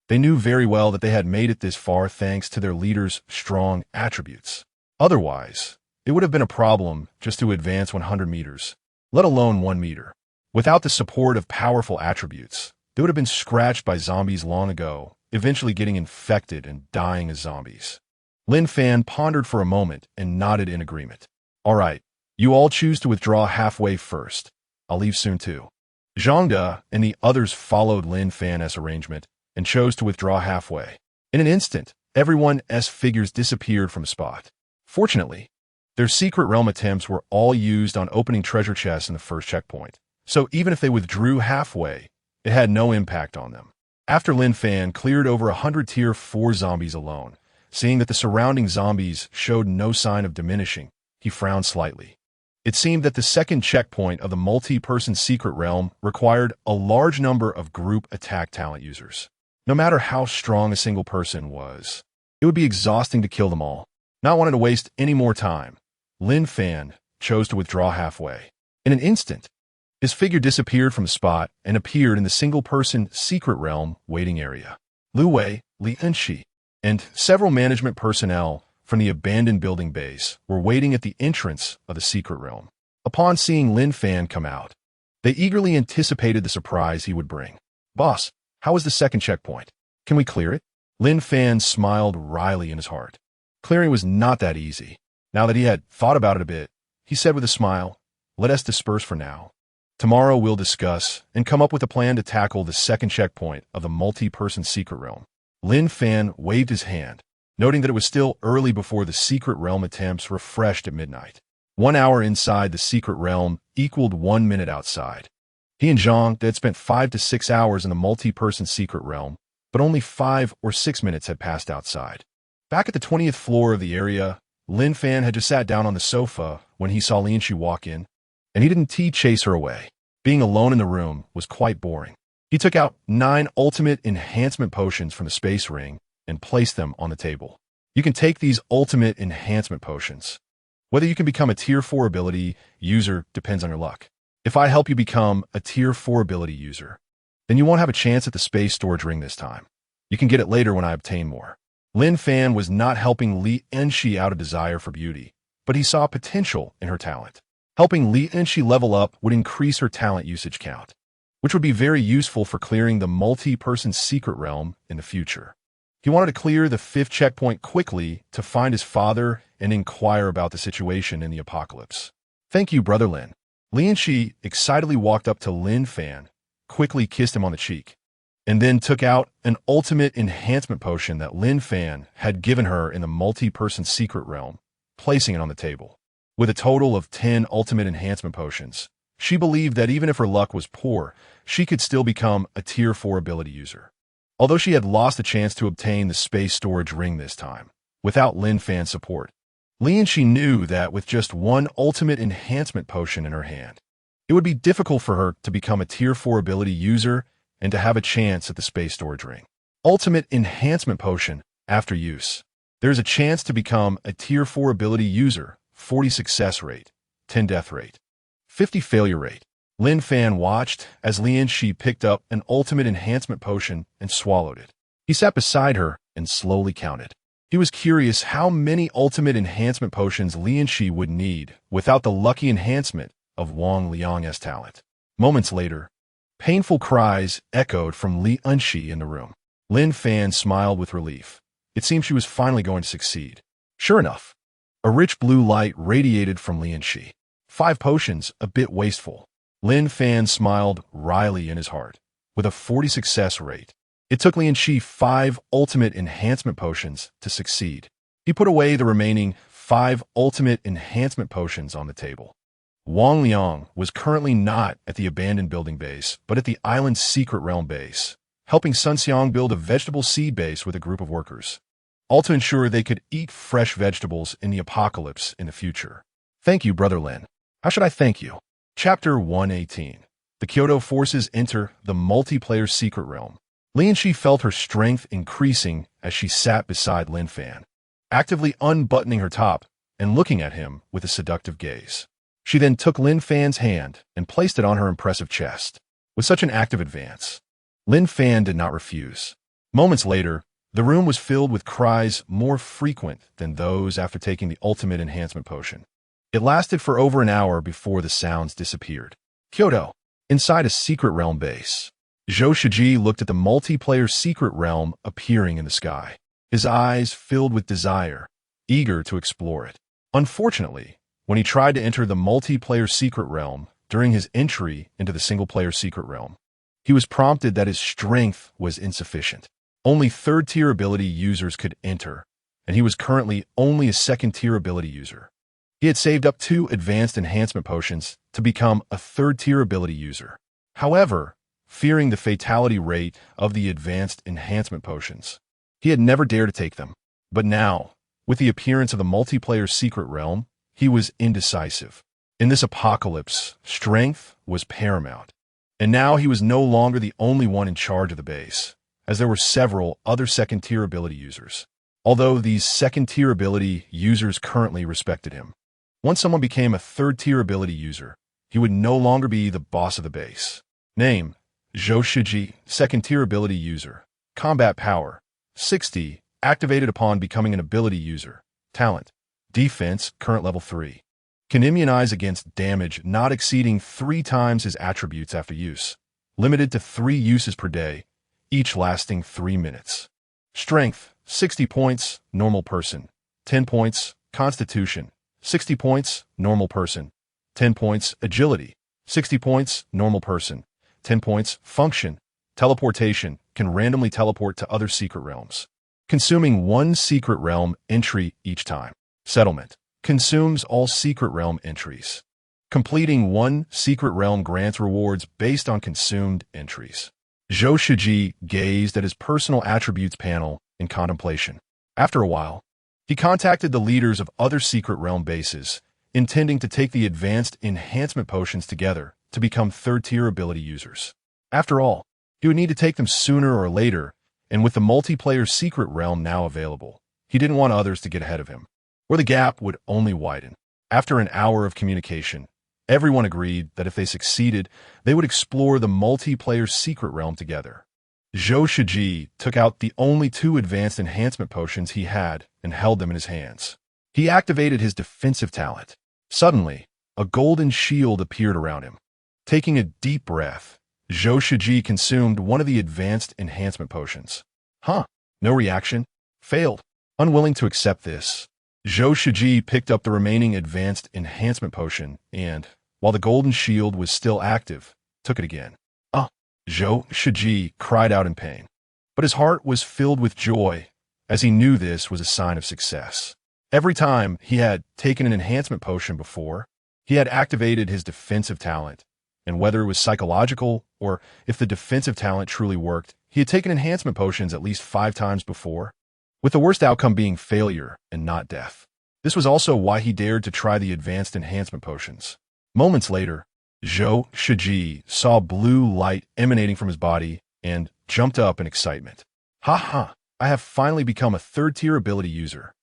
They knew very well that they had made it this far thanks to their leader's strong attributes. Otherwise, it would have been a problem just to advance 100 meters, let alone 1 meter. Without the support of powerful attributes, they would have been scratched by zombies long ago, eventually getting infected and dying as zombies. Lin Fan pondered for a moment and nodded in agreement. All right, you all choose to withdraw halfway first. I'll leave soon too. Zhangde and the others followed Lin Fan's arrangement and chose to withdraw halfway. In an instant, everyone's figures disappeared from the spot. Fortunately, their secret realm attempts were all used on opening treasure chests in the first checkpoint, so even if they withdrew halfway, it had no impact on them. After Lin Fan cleared over 100 Tier 4 zombies alone, seeing that the surrounding zombies showed no sign of diminishing, he frowned slightly. It seemed that the second checkpoint of the multi-person secret realm required a large number of group attack talent users. No matter how strong a single person was, it would be exhausting to kill them all. Not wanting to waste any more time, Lin Fan chose to withdraw halfway. In an instant, his figure disappeared from the spot and appeared in the single-person secret realm waiting area. Lu Wei, Lin Shi, and several management personnel from the abandoned building base were waiting at the entrance of the secret realm. Upon seeing Lin Fan come out, they eagerly anticipated the surprise he would bring. Boss, how was the second checkpoint? Can we clear it? Lin Fan smiled wryly in his heart. Clearing was not that easy. Now that he had thought about it a bit, he said with a smile, let us disperse for now. Tomorrow we'll discuss and come up with a plan to tackle the second checkpoint of the multi-person secret realm. Lin Fan waved his hand, noting that it was still early before the secret realm attempts refreshed at midnight. 1 hour inside the secret realm equaled 1 minute outside. He and Zhang had spent 5 to 6 hours in the multi-person secret realm, but only 5 or 6 minutes had passed outside. Back at the 20th floor of the area, Lin Fan had just sat down on the sofa when he saw Lin Shi walk in. and he didn't chase her away. Being alone in the room was quite boring. He took out 9 ultimate enhancement potions from the space ring and placed them on the table. You can take these ultimate enhancement potions. Whether you can become a tier 4 ability user depends on your luck. If I help you become a tier 4 ability user, then you won't have a chance at the space storage ring this time. You can get it later when I obtain more. Lin Fan was not helping Li Enshi out of desire for beauty, but he saw potential in her talent. Helping Li Enshi level up would increase her talent usage count, which would be very useful for clearing the multi-person secret realm in the future. He wanted to clear the 5th checkpoint quickly to find his father and inquire about the situation in the apocalypse. Thank you, Brother Lin. Li Enshi excitedly walked up to Lin Fan, quickly kissed him on the cheek, and then took out an ultimate enhancement potion that Lin Fan had given her in the multi-person secret realm, placing it on the table. With a total of 10 ultimate enhancement potions, she believed that even if her luck was poor, she could still become a tier 4 ability user. Although she had lost the chance to obtain the space storage ring this time, without Lin Fan's support, Li Enshi knew that with just 1 ultimate enhancement potion in her hand, it would be difficult for her to become a tier 4 ability user and to have a chance at the space storage ring. Ultimate enhancement potion after use. There is a chance to become a tier 4 ability user, 40 success rate, 10 death rate, 50 failure rate. Lin Fan watched as Li Enshi picked up an ultimate enhancement potion and swallowed it. He sat beside her and slowly counted. He was curious how many ultimate enhancement potions Li Enshi would need without the lucky enhancement of Wang Liang's talent. Moments later, painful cries echoed from Li Enshi in the room. Lin Fan smiled with relief. It seemed she was finally going to succeed. Sure enough, a rich blue light radiated from Li Enshi. 5 potions, a bit wasteful. Lin Fan smiled wryly in his heart. With a 40 success rate, it took Li Enshi 5 ultimate enhancement potions to succeed. He put away the remaining 5 ultimate enhancement potions on the table. Wang Liang was currently not at the abandoned building base, but at the island's secret realm base, helping Sun Xiang build a vegetable seed base with a group of workers, all to ensure they could eat fresh vegetables in the apocalypse in the future. Thank you, Brother Lin. How should I thank you? Chapter 118. The Kyoto forces enter the multiplayer secret realm. Li Enshi felt her strength increasing as she sat beside Lin Fan, actively unbuttoning her top and looking at him with a seductive gaze. She then took Lin Fan's hand and placed it on her impressive chest. With such an active advance, Lin Fan did not refuse. Moments later, the room was filled with cries more frequent than those after taking the ultimate enhancement potion. It lasted for over an hour before the sounds disappeared. Kyoto, inside a secret realm base. Zhou Shiji looked at the multiplayer secret realm appearing in the sky, his eyes filled with desire, eager to explore it. Unfortunately, when he tried to enter the multiplayer secret realm during his entry into the single-player secret realm, he was prompted that his strength was insufficient. Only 3rd-tier ability users could enter, and he was currently only a 2nd-tier ability user. He had saved up 2 advanced enhancement potions to become a 3rd-tier ability user. However, fearing the fatality rate of the advanced enhancement potions, he had never dared to take them. But now, with the appearance of the multiplayer secret realm, he was indecisive. In this apocalypse, strength was paramount. And now he was no longer the only one in charge of the base, as there were several other 2nd-tier ability users. Although these 2nd-tier ability users currently respected him. Once someone became a 3rd-tier ability user, he would no longer be the boss of the base. Name: Zhou Shiji, 2nd-tier ability user. Combat power: 60, activated upon becoming an ability user. Talent: defense, current level 3. Can immunize against damage not exceeding 3 times his attributes after use. Limited to 3 uses per day, each lasting 3 minutes. Strength: 60 points, normal person. 10 points, constitution. 60 points, normal person. 10 points, agility. 60 points, normal person. 10 points, function. Teleportation, can randomly teleport to other secret realms, consuming 1 secret realm entry each time. Settlement, consumes all secret realm entries. Completing 1 secret realm grants rewards based on consumed entries. Zhou Shiji gazed at his personal attributes panel in contemplation. After a while, he contacted the leaders of other secret realm bases, intending to take the advanced enhancement potions together to become third-tier ability users. After all, he would need to take them sooner or later, and with the multiplayer secret realm now available, he didn't want others to get ahead of him, or the gap would only widen. After an hour of communication, everyone agreed that if they succeeded, they would explore the multiplayer secret realm together. Zhou Shiji took out the only 2 advanced enhancement potions he had and held them in his hands. He activated his defensive talent. Suddenly, a golden shield appeared around him. Taking a deep breath, Zhou Shiji consumed one of the advanced enhancement potions. No reaction. Failed. Unwilling to accept this, Zhou Shiji picked up the remaining advanced enhancement potion and, while the golden shield was still active, took it again. Zhou Shiji cried out in pain. But his heart was filled with joy, as he knew this was a sign of success. Every time he had taken an enhancement potion before, he had activated his defensive talent, and whether it was psychological or if the defensive talent truly worked, he had taken enhancement potions at least 5 times before, with the worst outcome being failure and not death. This was also why he dared to try the advanced enhancement potions. Moments later, Zhou Shiji saw blue light emanating from his body and jumped up in excitement. I have finally become a third-tier ability user.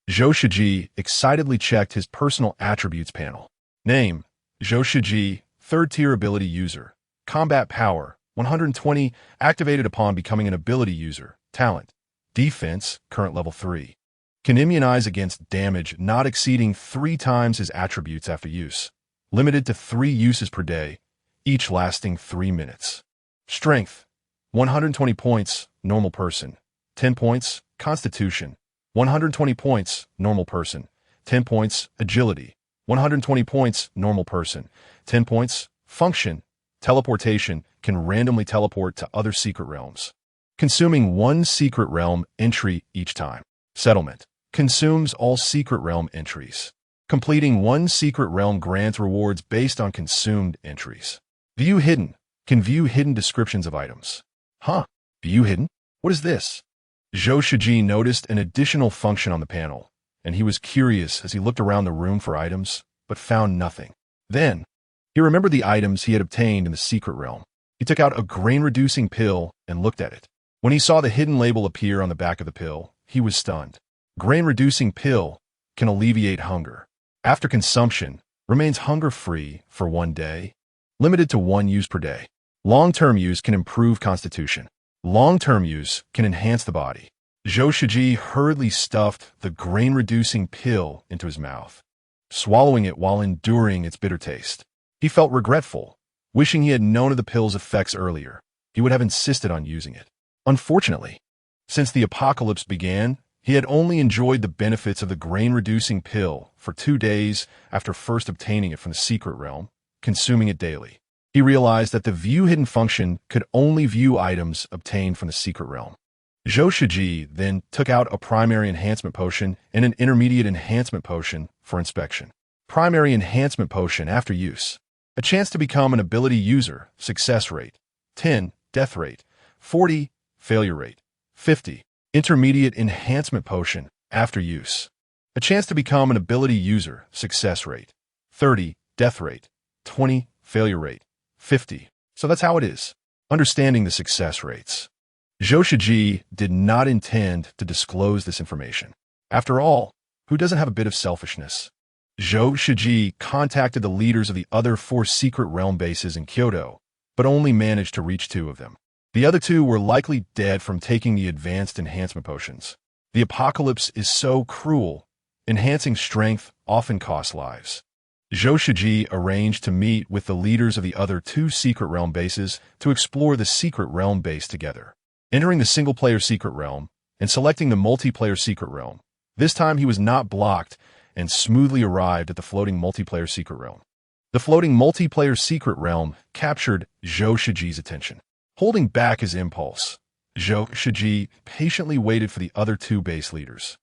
Zhou Shiji excitedly checked his personal attributes panel. Name, Zhou Shiji, third-tier ability user. Combat power, 120, activated upon becoming an ability user. Talent, defense, current level 3. Can immunize against damage not exceeding 3 times his attributes after use. Limited to 3 uses per day, each lasting 3 minutes. Strength, 120 points, normal person. 10 points, constitution. 120 points, normal person. 10 points, agility. 120 points, normal person. 10 points, function. Teleportation, can randomly teleport to other secret realms. Consuming 1 secret realm entry each time. Settlement, consumes all secret realm entries. Completing 1 secret realm grants rewards based on consumed entries. View hidden, can view hidden descriptions of items. View hidden? What is this? Zhou Shiji noticed an additional function on the panel, and he was curious as he looked around the room for items, but found nothing. Then, he remembered the items he had obtained in the secret realm. He took out a grain-reducing pill and looked at it. When he saw the hidden label appear on the back of the pill, he was stunned. Grain-reducing pill can alleviate hunger. After consumption, remains hunger-free for 1 day. Limited to 1 use per day. Long-term use can improve constitution. Long-term use can enhance the body. Zhou Shiji hurriedly stuffed the grain-reducing pill into his mouth, swallowing it while enduring its bitter taste. He felt regretful, wishing he had known of the pill's effects earlier. He would have insisted on using it. Unfortunately, since the apocalypse began, he had only enjoyed the benefits of the grain-reducing pill for 2 days after first obtaining it from the secret realm, consuming it daily. He realized that the view hidden function could only view items obtained from the secret realm. Zhou Shiji then took out a primary enhancement potion and an intermediate enhancement potion for inspection. Primary enhancement potion after use. A chance to become an ability user, success rate, 10, death rate, 40, failure rate, 50. Intermediate enhancement potion after use. A chance to become an ability user, success rate, 30, death rate, 20, failure rate, 50. So that's how it is. Understanding the success rates. Zhou Shiji did not intend to disclose this information. After all, who doesn't have a bit of selfishness? Zhou Shiji contacted the leaders of the other 4 secret realm bases in Kyoto, but only managed to reach 2 of them. The other 2 were likely dead from taking the advanced enhancement potions. The apocalypse is so cruel. Enhancing strength often costs lives. Zhou Shiji arranged to meet with the leaders of the other 2 secret realm bases to explore the secret realm base together. Entering the single-player secret realm and selecting the multiplayer secret realm. This time he was not blocked and smoothly arrived at the floating multiplayer secret realm. The floating multiplayer secret realm captured Zhou Shiji's attention. Holding back his impulse, Zhou Shiji patiently waited for the other 2 base leaders.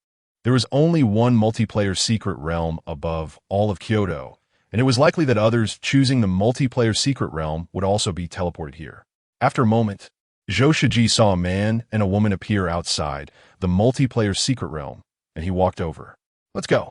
There was only 1 multiplayer secret realm above all of Kyoto, and it was likely that others choosing the multiplayer secret realm would also be teleported here. After a moment, Zhou Shiji saw a man and a woman appear outside the multiplayer secret realm, and he walked over. Let's go.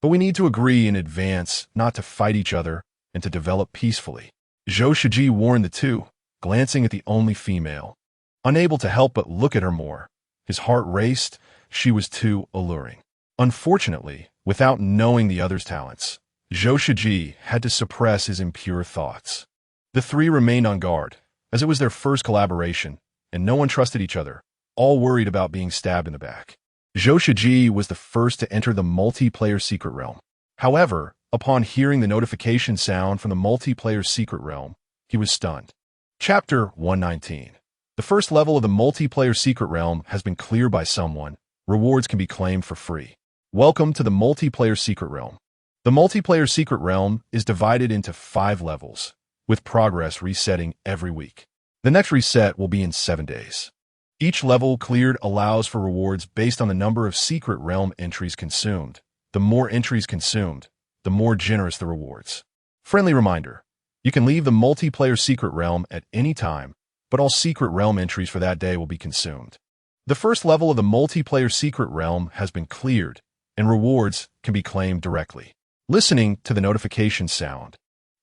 But we need to agree in advance not to fight each other and to develop peacefully. Zhou Shiji warned the two, glancing at the only female. Unable to help but look at her more, his heart raced. She was too alluring. Unfortunately, without knowing the other's talents, Zhou Shiji had to suppress his impure thoughts. The three remained on guard, as it was their first collaboration, and no one trusted each other, all worried about being stabbed in the back. Zhou Shiji was the first to enter the multiplayer secret realm. However, upon hearing the notification sound from the multiplayer secret realm, he was stunned. Chapter 119. The first level of the multiplayer secret realm has been cleared by someone. Rewards can be claimed for free. Welcome to the multiplayer secret realm. The multiplayer secret realm is divided into 5 levels, with progress resetting every week. The next reset will be in 7 days. Each level cleared allows for rewards based on the number of secret realm entries consumed. The more entries consumed, the more generous the rewards. Friendly reminder, you can leave the multiplayer secret realm at any time, but all secret realm entries for that day will be consumed. The first level of the multiplayer secret realm has been cleared, and rewards can be claimed directly. Listening to the notification sound,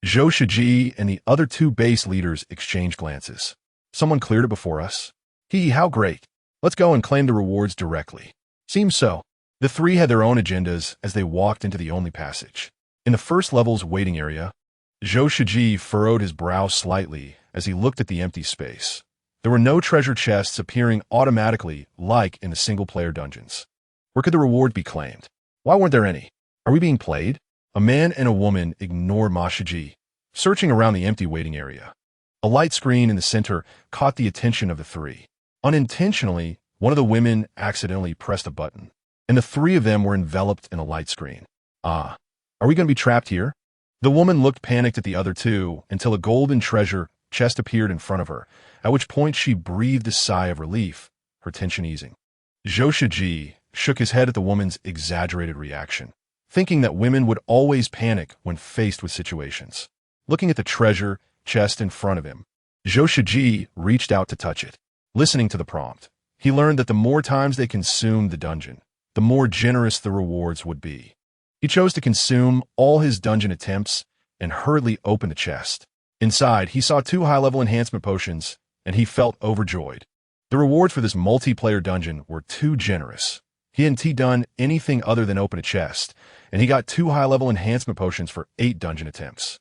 Zhou Shiji and the other 2 base leaders exchanged glances. Someone cleared it before us? How great. Let's go and claim the rewards directly. Seems so. The 3 had their own agendas as they walked into the only passage. In the first level's waiting area, Zhou Shiji furrowed his brow slightly as he looked at the empty space. There were no treasure chests appearing automatically like in the single-player dungeons. Where could the reward be claimed? Why weren't there any? Are we being played? A man and a woman ignored Ma Shiji, searching around the empty waiting area. A light screen in the center caught the attention of the 3. Unintentionally, one of the women accidentally pressed a button, and the 3 of them were enveloped in a light screen. Are we going to be trapped here? The woman looked panicked at the other 2 until a golden treasure chest appeared in front of her, at which point she breathed a sigh of relief, her tension easing. Zhou Shiji shook his head at the woman's exaggerated reaction, thinking that women would always panic when faced with situations. Looking at the treasure chest in front of him, Zhou Shiji reached out to touch it. Listening to the prompt, he learned that the more times they consumed the dungeon, the more generous the rewards would be. He chose to consume all his dungeon attempts and hurriedly opened the chest. Inside, he saw 2 high-level enhancement potions, and he felt overjoyed. The rewards for this multiplayer dungeon were too generous. He hadn't done anything other than open a chest, and he got 2 high-level enhancement potions for 8 dungeon attempts.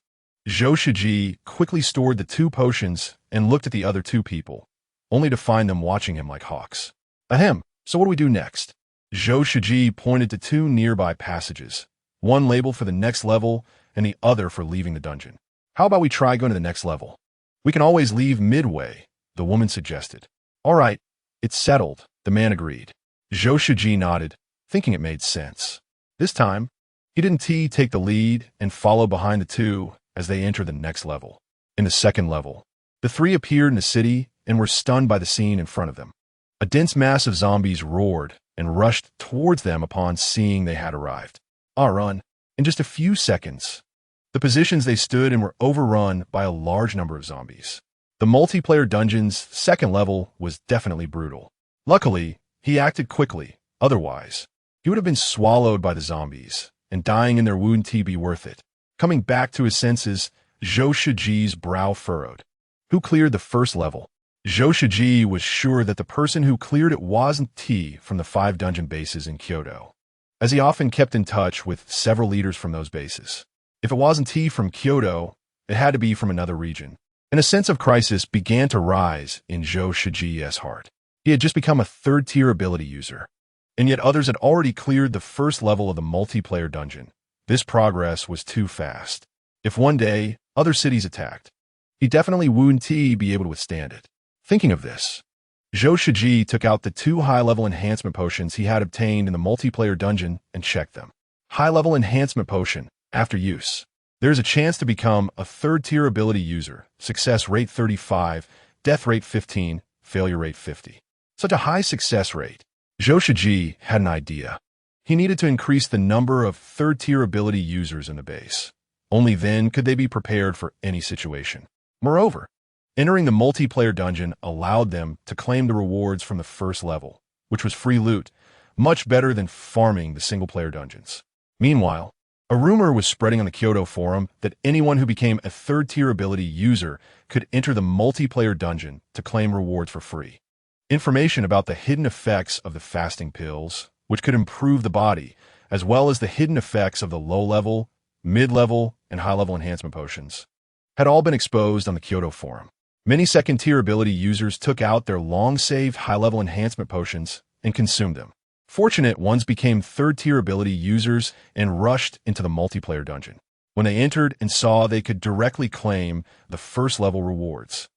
Zhou Shiji quickly stored the 2 potions and looked at the other 2 people, only to find them watching him like hawks. Ahem, so what do we do next? Zhou Shiji pointed to 2 nearby passages, one labeled for the next level and the other for leaving the dungeon. How about we try going to the next level? We can always leave midway, the woman suggested. All right, it's settled, the man agreed. Zhou Shiji nodded, thinking it made sense. This time, he didn't take the lead and follow behind the 2 as they entered the next level. In the second level, the 3 appeared in the city and were stunned by the scene in front of them. A dense mass of zombies roared and rushed towards them upon seeing they had arrived. Run. In just a few seconds, the positions they stood in were overrun by a large number of zombies. The multiplayer dungeon's second level was definitely brutal. Luckily, he acted quickly, otherwise, he would have been swallowed by the zombies, and dying in their wound be worth it. Coming back to his senses, Zhou Shiji's brow furrowed. Who cleared the first level? Zhou Shiji was sure that the person who cleared it wasn't from the 5 dungeon bases in Kyoto, as he often kept in touch with several leaders from those bases. If it wasn't from Kyoto, it had to be from another region, and a sense of crisis began to rise in Zhou Shiji's heart. He had just become a 3rd-tier ability user, and yet others had already cleared the first level of the multiplayer dungeon. This progress was too fast. If one day other cities attacked, he definitely wouldn't be able to withstand it. Thinking of this, Zhou Shiji took out the 2 high-level enhancement potions he had obtained in the multiplayer dungeon and checked them. High-level enhancement potion. After use, there's a chance to become a 3rd-tier ability user. Success rate 35, death rate 15, failure rate 50. Such a high success rate. Zhou Shiji had an idea. He needed to increase the number of 3rd-tier ability users in the base. Only then could they be prepared for any situation. Moreover, entering the multiplayer dungeon allowed them to claim the rewards from the first level, which was free loot, much better than farming the single-player dungeons. Meanwhile, a rumor was spreading on the Kyoto forum that anyone who became a third-tier ability user could enter the multiplayer dungeon to claim rewards for free. Information about the hidden effects of the fasting pills, which could improve the body, as well as the hidden effects of the low-level, mid-level, and high-level enhancement potions, had all been exposed on the Kyoto forum. Many second-tier ability users took out their long-saved high-level enhancement potions and consumed them. Fortunate ones became third-tier ability users and rushed into the multiplayer dungeon. When they entered and saw they could directly claim the first-level rewards,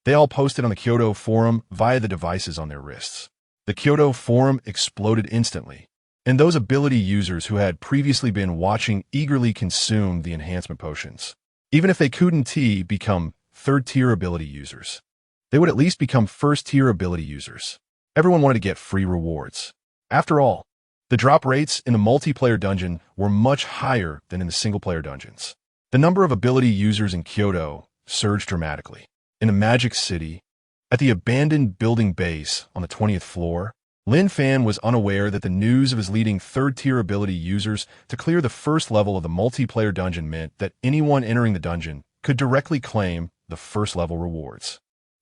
they all posted on the Kyoto forum via the devices on their wrists. The Kyoto forum exploded instantly, and those ability users who had previously been watching eagerly consumed the enhancement potions. Even if they couldn't become third-tier ability users, they would at least become first-tier ability users. Everyone wanted to get free rewards. After all, the drop rates in the multiplayer dungeon were much higher than in the single-player dungeons. The number of ability users in Kyoto surged dramatically. In the Magic City, at the abandoned building base on the 20th floor, Lin Fan was unaware that the news of his leading third-tier ability users to clear the first level of the multiplayer dungeon meant that anyone entering the dungeon could directly claim the first-level rewards.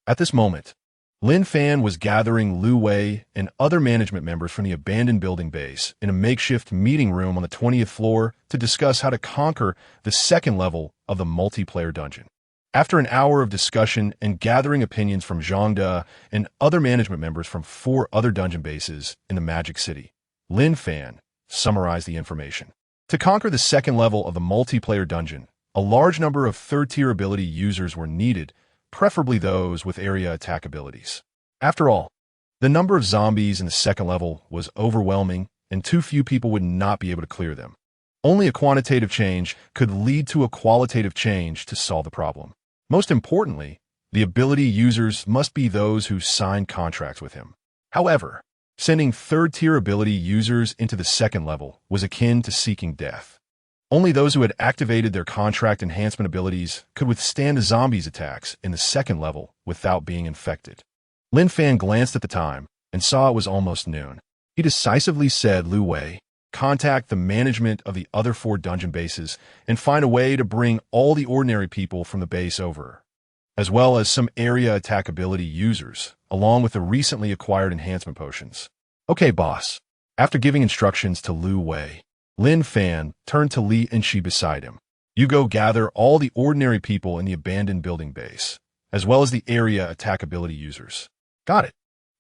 At this moment, Lin Fan was gathering Lu Wei and other management members from the abandoned building base in a makeshift meeting room on the 20th floor to discuss how to conquer the second level of the multiplayer dungeon. After an hour of discussion and gathering opinions from Zhang De and other management members from 4 other dungeon bases in the Magic City, Lin Fan summarized the information. To conquer the second level of the multiplayer dungeon, a large number of third-tier ability users were needed, preferably those with area attack abilities. After all, the number of zombies in the second level was overwhelming, and too few people would not be able to clear them. Only a quantitative change could lead to a qualitative change to solve the problem. Most importantly, the ability users must be those who signed contracts with him. However, sending third-tier ability users into the second level was akin to seeking death. Only those who had activated their contract enhancement abilities could withstand the zombies' attacks in the second level without being infected. Lin Fan glanced at the time and saw it was almost noon. He decisively said, Lu Wei, contact the management of the other 4 dungeon bases and find a way to bring all the ordinary people from the base over, as well as some area attack ability users, along with the recently acquired enhancement potions. Okay, boss. After giving instructions to Lu Wei, Lin Fan turned to Li Enshi beside him. You go gather all the ordinary people in the abandoned building base, as well as the area attack ability users. Got it.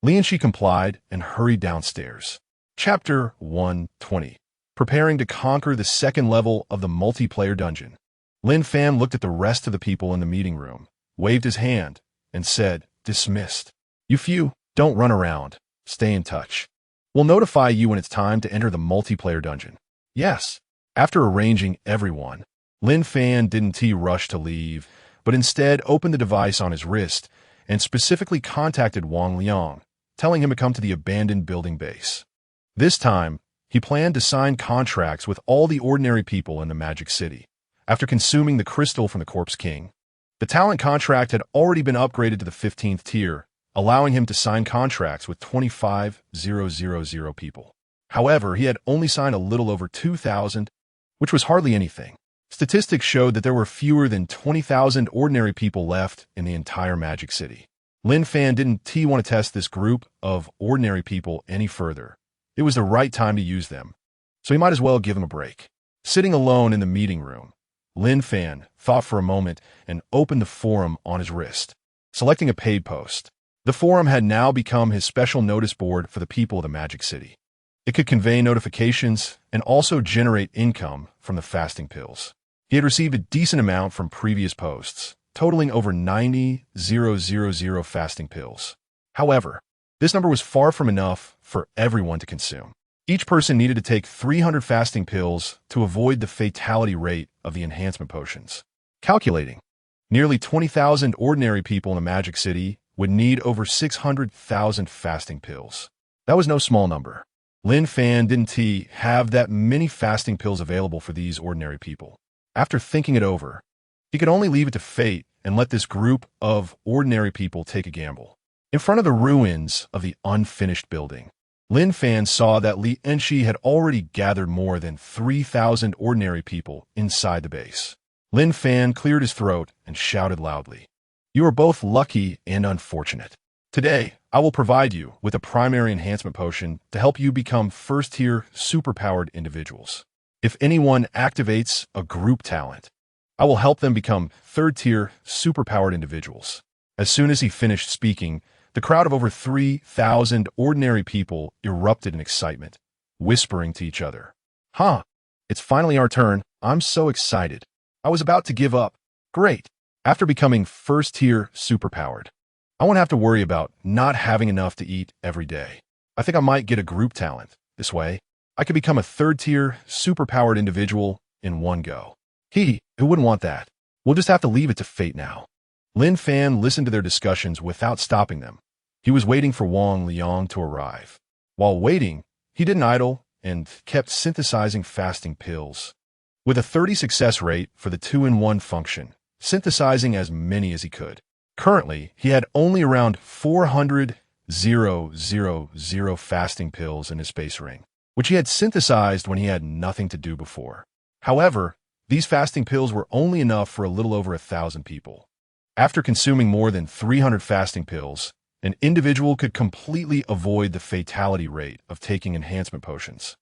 Li Enshi complied and hurried downstairs. Chapter 120. Preparing to conquer the second level of the multiplayer dungeon. Lin Fan looked at the rest of the people in the meeting room, waved his hand, and said, Dismissed. You few, don't run around. Stay in touch. We'll notify you when it's time to enter the multiplayer dungeon. Yes. After arranging everyone, Lin Fan didn't rush to leave, but instead opened the device on his wrist and specifically contacted Wang Liang, telling him to come to the abandoned building base. This time, he planned to sign contracts with all the ordinary people in the Magic City. After consuming the crystal from the Corpse King, the talent contract had already been upgraded to the 15th tier, allowing him to sign contracts with 25,000 people. However, he had only signed a little over 2,000, which was hardly anything. Statistics showed that there were fewer than 20,000 ordinary people left in the entire Magic City. Lin Fan didn't want to test this group of ordinary people any further. It was the right time to use them, so he might as well give them a break. Sitting alone in the meeting room, Lin Fan thought for a moment and opened the forum on his wrist, selecting a paid post. The forum had now become his special notice board for the people of the Magic City. It could convey notifications and also generate income from the fasting pills. He had received a decent amount from previous posts, totaling over 90,000 fasting pills. However, this number was far from enough for everyone to consume. Each person needed to take 300 fasting pills to avoid the fatality rate of the enhancement potions. Calculating, nearly 20,000 ordinary people in the Magic City would need over 600,000 fasting pills. That was no small number. Lin Fan didn't have that many fasting pills available for these ordinary people. After thinking it over, he could only leave it to fate and let this group of ordinary people take a gamble. In front of the ruins of the unfinished building, Lin Fan saw that Li Enshi had already gathered more than 3,000 ordinary people inside the base. Lin Fan cleared his throat and shouted loudly, "You are both lucky and unfortunate. Today, I will provide you with a primary enhancement potion to help you become first-tier superpowered individuals. If anyone activates a group talent, I will help them become third-tier superpowered individuals." As soon as he finished speaking, the crowd of over 3,000 ordinary people erupted in excitement, whispering to each other, "Huh, it's finally our turn. I'm so excited. I was about to give up. Great. After becoming first-tier superpowered, I won't have to worry about not having enough to eat every day. I think I might get a group talent. This way, I could become a third-tier superpowered individual in one go. Who wouldn't want that? We'll just have to leave it to fate now." Lin Fan listened to their discussions without stopping them. He was waiting for Wang Liang to arrive. While waiting, he didn't idle and kept synthesizing fasting pills. With a 30 success rate for the 2-in-1 function, synthesizing as many as he could. Currently, he had only around 400,000 fasting pills in his space ring, which he had synthesized when he had nothing to do before. However, these fasting pills were only enough for a little over 1,000 people. After consuming more than 300 fasting pills, an individual could completely avoid the fatality rate of taking enhancement potions.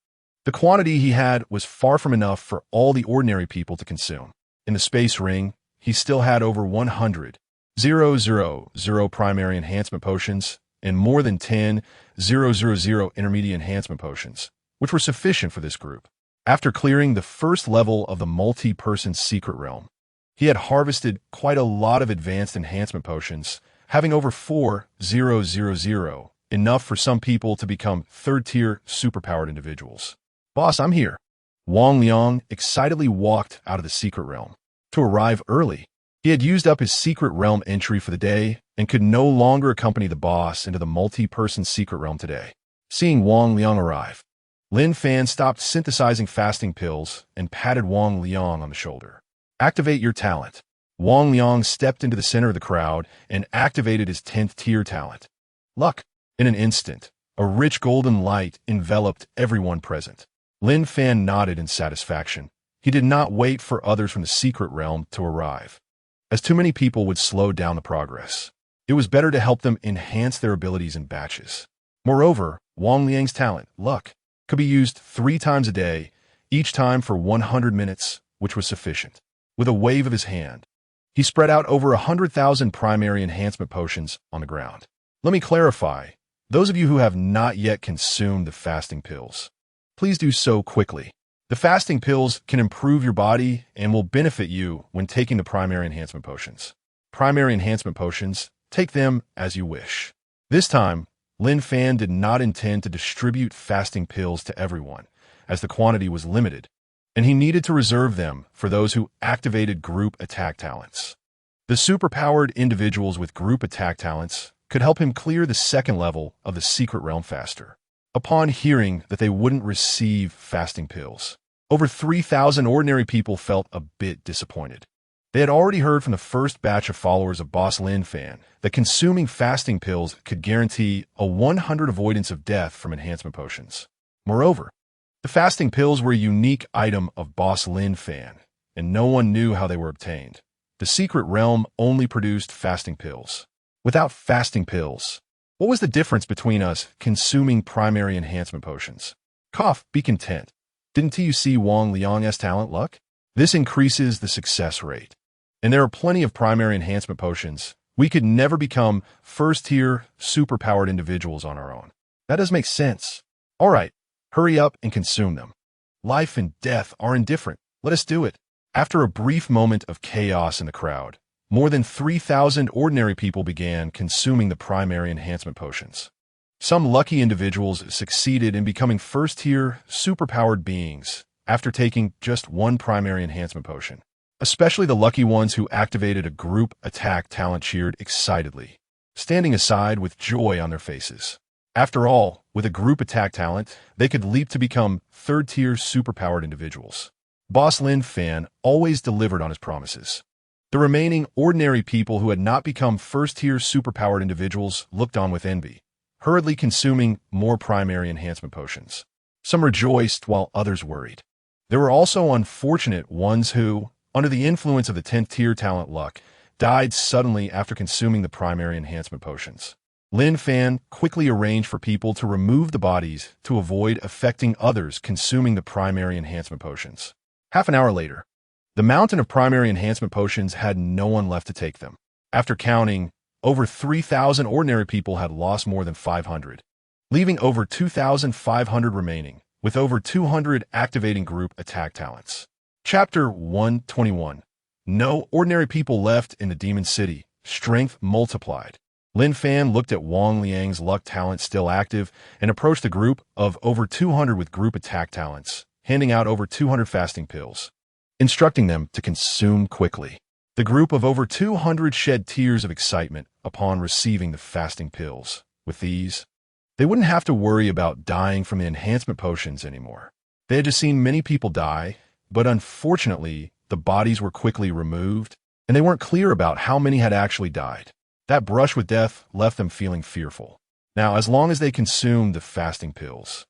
The quantity he had was far from enough for all the ordinary people to consume. In the space ring, he still had over 100,000 primary enhancement potions and more than 10,000 intermediate enhancement potions, which were sufficient for this group. After clearing the first level of the multi-person secret realm, he had harvested quite a lot of advanced enhancement potions, having over 4,000, enough for some people to become third-tier superpowered individuals. "Boss, I'm here." Wang Liang excitedly walked out of the secret realm. To arrive early, he had used up his secret realm entry for the day and could no longer accompany the boss into the multi-person secret realm today. Seeing Wang Liang arrive, Lin Fan stopped synthesizing fasting pills and patted Wang Liang on the shoulder. "Activate your talent." Wang Liang stepped into the center of the crowd and activated his 10th tier talent. Luck. In an instant, a rich golden light enveloped everyone present. Lin Fan nodded in satisfaction. He did not wait for others from the secret realm to arrive, as too many people would slow down the progress. It was better to help them enhance their abilities in batches. Moreover, Wang Liang's talent, Luck, could be used 3 times a day, each time for 100 minutes, which was sufficient. With a wave of his hand, he spread out over 100,000 primary enhancement potions on the ground. Let me clarify, those of you who have not yet consumed the fasting pills, please do so quickly. The fasting pills can improve your body and will benefit you when taking the primary enhancement potions. Primary enhancement potions, take them as you wish. This time, Lin Fan did not intend to distribute fasting pills to everyone, as the quantity was limited, and he needed to reserve them for those who activated group attack talents. The superpowered individuals with group attack talents could help him clear the second level of the secret realm faster. Upon hearing that they wouldn't receive fasting pills, over 3,000 ordinary people felt a bit disappointed. They had already heard from the first batch of followers of Boss Lin Fan that consuming fasting pills could guarantee a 100 avoidance of death from enhancement potions. Moreover, the fasting pills were a unique item of Boss Lin Fan, and no one knew how they were obtained. The secret realm only produced fasting pills. Without fasting pills, what was the difference between us consuming primary enhancement potions? Be content. Didn't you see Wang Liang's talent, Luck? This increases the success rate. And there are plenty of primary enhancement potions. We could never become first-tier, superpowered individuals on our own. That does make sense. All right, hurry up and consume them. Life and death are indifferent. Let us do it. After a brief moment of chaos in the crowd, more than 3,000 ordinary people began consuming the primary enhancement potions. Some lucky individuals succeeded in becoming first-tier, superpowered beings after taking just one primary enhancement potion. Especially the lucky ones who activated a group attack talent cheered excitedly, standing aside with joy on their faces. After all, with a group attack talent, they could leap to become third-tier superpowered individuals. Boss Lin Fan always delivered on his promises. The remaining ordinary people who had not become first-tier superpowered individuals looked on with envy, hurriedly consuming more primary enhancement potions. Some rejoiced while others worried. There were also unfortunate ones who, under the influence of the 10th tier talent luck, died suddenly after consuming the primary enhancement potions. Lin Fan quickly arranged for people to remove the bodies to avoid affecting others consuming the primary enhancement potions. Half an hour later, the mountain of primary enhancement potions had no one left to take them. After counting, over 3,000 ordinary people had lost more than 500, leaving over 2,500 remaining, with over 200 activating group attack talents. Chapter 121. No ordinary people left in the Demon City. Strength multiplied. Lin Fan looked at Wang Liang's luck talent still active and approached the group of over 200 with group attack talents, handing out over 200 fasting pills, instructing them to consume quickly. The group of over 200 shed tears of excitement upon receiving the fasting pills. With these, they wouldn't have to worry about dying from the enhancement potions anymore. They had just seen many people die, but unfortunately, the bodies were quickly removed, and they weren't clear about how many had actually died. That brush with death left them feeling fearful. Now, as long as they consumed the fasting pills,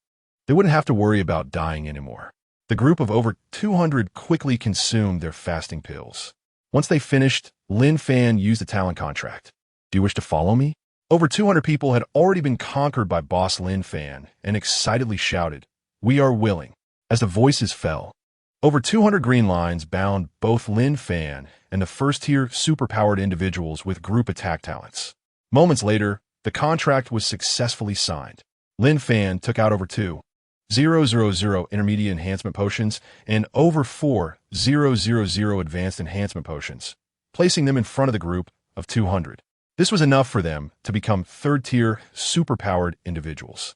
they wouldn't have to worry about dying anymore. The group of over 200 quickly consumed their fasting pills. Once they finished, Lin Fan used a talent contract. Do you wish to follow me? Over 200 people had already been conquered by boss Lin Fan and excitedly shouted, "We are willing." As the voices fell, over 200 green lines bound both Lin Fan and the first-tier superpowered individuals with group attack talents. Moments later, the contract was successfully signed. Lin Fan took out over 2,000 intermediate enhancement potions and over 4,000 advanced enhancement potions, placing them in front of the group of 200. This was enough for them to become third-tier superpowered individuals.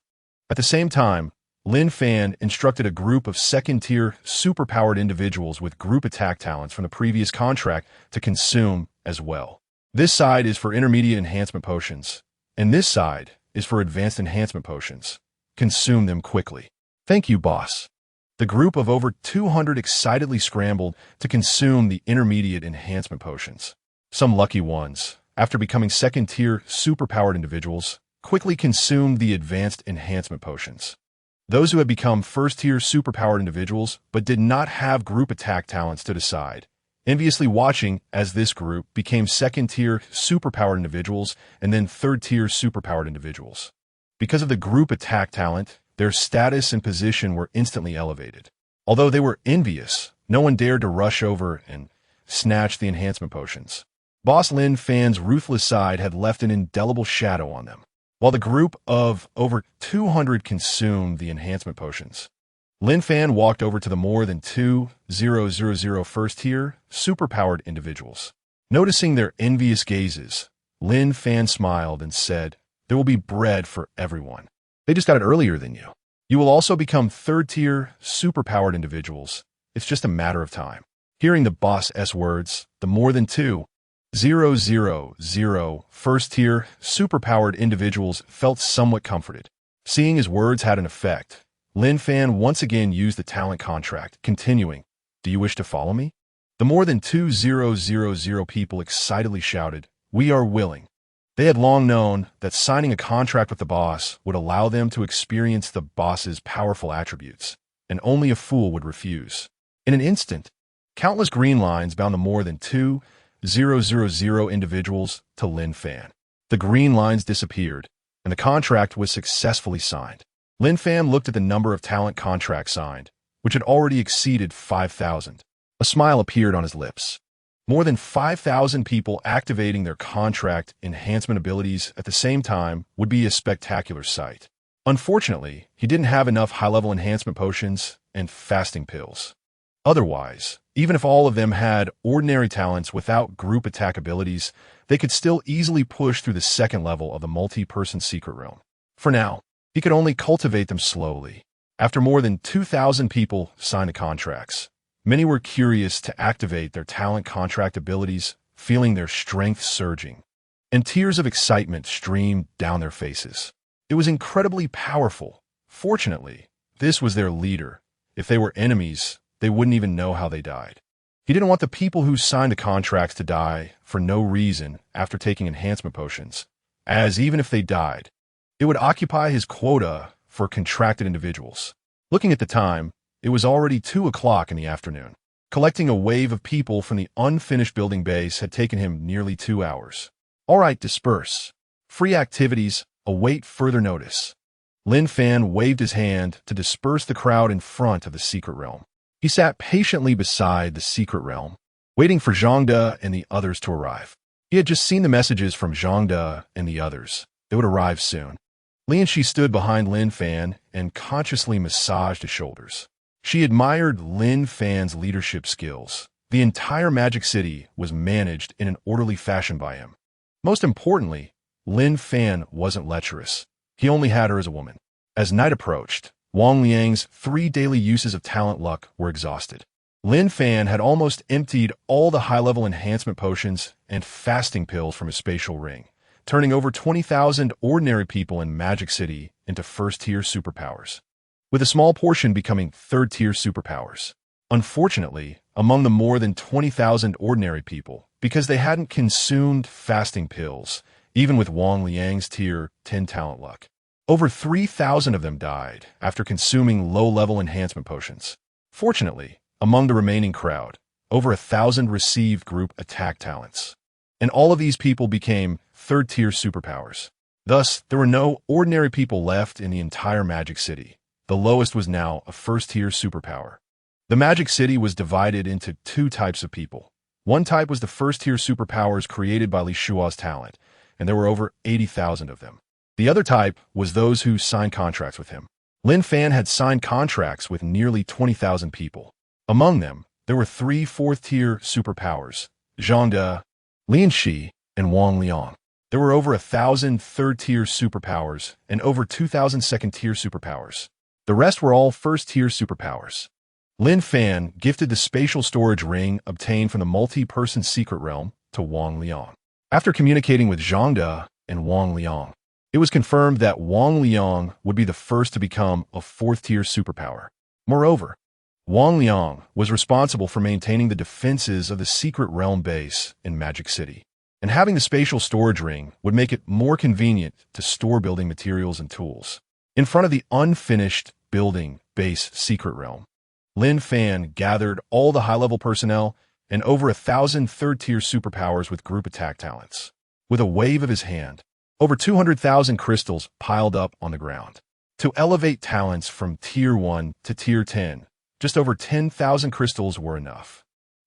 At the same time, Lin Fan instructed a group of second-tier superpowered individuals with group attack talents from the previous contract to consume as well. This side is for intermediate enhancement potions, and this side is for advanced enhancement potions. Consume them quickly. Thank you, boss. The group of over 200 excitedly scrambled to consume the intermediate enhancement potions. Some lucky ones, after becoming second-tier superpowered individuals, quickly consumed the advanced enhancement potions. Those who had become first-tier superpowered individuals but did not have group attack talents to decide, enviously watching as this group became second-tier superpowered individuals and then third-tier superpowered individuals. Because of the group attack talent, their status and position were instantly elevated. Although they were envious, no one dared to rush over and snatch the enhancement potions. Boss Lin Fan's ruthless side had left an indelible shadow on them. While the group of over 200 consumed the enhancement potions, Lin Fan walked over to the more than 2,000 first-tier, superpowered individuals. Noticing their envious gazes, Lin Fan smiled and said, "There will be bread for everyone. They just got it earlier than you. You will also become third-tier, superpowered individuals. It's just a matter of time." Hearing the boss's words, the more than 2,000 first-tier, superpowered individuals felt somewhat comforted. Seeing his words had an effect, Lin Fan once again used the talent contract, continuing, "Do you wish to follow me?" The more than 2,000 people excitedly shouted, "We are willing." They had long known that signing a contract with the boss would allow them to experience the boss's powerful attributes, and only a fool would refuse. In an instant, countless green lines bound the more than 2,000 individuals to Lin Fan. The green lines disappeared, and the contract was successfully signed. Lin Fan looked at the number of talent contracts signed, which had already exceeded 5,000. A smile appeared on his lips. More than 5,000 people activating their contract enhancement abilities at the same time would be a spectacular sight. Unfortunately, he didn't have enough high-level enhancement potions and fasting pills. Otherwise, even if all of them had ordinary talents without group attack abilities, they could still easily push through the second level of the multi-person secret realm. For now, he could only cultivate them slowly. After more than 2,000 people signed the contracts, many were curious to activate their talent contract abilities, feeling their strength surging, and tears of excitement streamed down their faces. It was incredibly powerful. Fortunately, this was their leader. If they were enemies, they wouldn't even know how they died. He didn't want the people who signed the contracts to die for no reason after taking enhancement potions, as even if they died, It would occupy his quota for contracted individuals. Looking at the time, it was already 2 o'clock in the afternoon. Collecting a wave of people from the unfinished building base had taken him nearly 2 hours. All right, disperse. Free activities await further notice. Lin Fan waved his hand to disperse the crowd in front of the secret realm. He sat patiently beside the secret realm, waiting for Zhangde and the others to arrive. He had just seen the messages from Zhangde and the others. They would arrive soon. Lianxi stood behind Lin Fan and consciously massaged his shoulders. She admired Lin Fan's leadership skills. The entire Magic City was managed in an orderly fashion by him. Most importantly, Lin Fan wasn't lecherous. He only had her as a woman. As night approached, Wang Liang's 3 daily uses of talent luck were exhausted. Lin Fan had almost emptied all the high-level enhancement potions and fasting pills from his spatial ring, turning over 20,000 ordinary people in Magic City into first-tier superpowers, with a small portion becoming third-tier superpowers. Unfortunately, among the more than 20,000 ordinary people, because they hadn't consumed fasting pills, even with Wang Liang's tier 10 talent luck, over 3,000 of them died after consuming low-level enhancement potions. Fortunately, among the remaining crowd, over 1,000 received group attack talents, and all of these people became third-tier superpowers. Thus, there were no ordinary people left in the entire Magic City. The lowest was now a first-tier superpower. The Magic City was divided into 2 types of people. One type was the first-tier superpowers created by Li Shua's talent, and there were over 80,000 of them. The other type was those who signed contracts with him. Lin Fan had signed contracts with nearly 20,000 people. Among them, there were 3 fourth-tier superpowers, Zhangde, Lianxi, and Wang Liang. There were over 1,000 third-tier superpowers and over 2,000 second-tier superpowers. The rest were all first-tier superpowers. Lin Fan gifted the spatial storage ring obtained from the multi-person secret realm to Wang Liang. After communicating with Zhangde and Wang Liang, it was confirmed that Wang Liang would be the first to become a fourth-tier superpower. Moreover, Wang Liang was responsible for maintaining the defenses of the secret realm base in Magic City, and having the spatial storage ring would make it more convenient to store building materials and tools. In front of the unfinished building base secret realm, Lin Fan gathered all the high-level personnel and over 1,000 third-tier superpowers with group attack talents. With a wave of his hand, over 200,000 crystals piled up on the ground. To elevate talents from Tier 1 to Tier 10, just over 10,000 crystals were enough.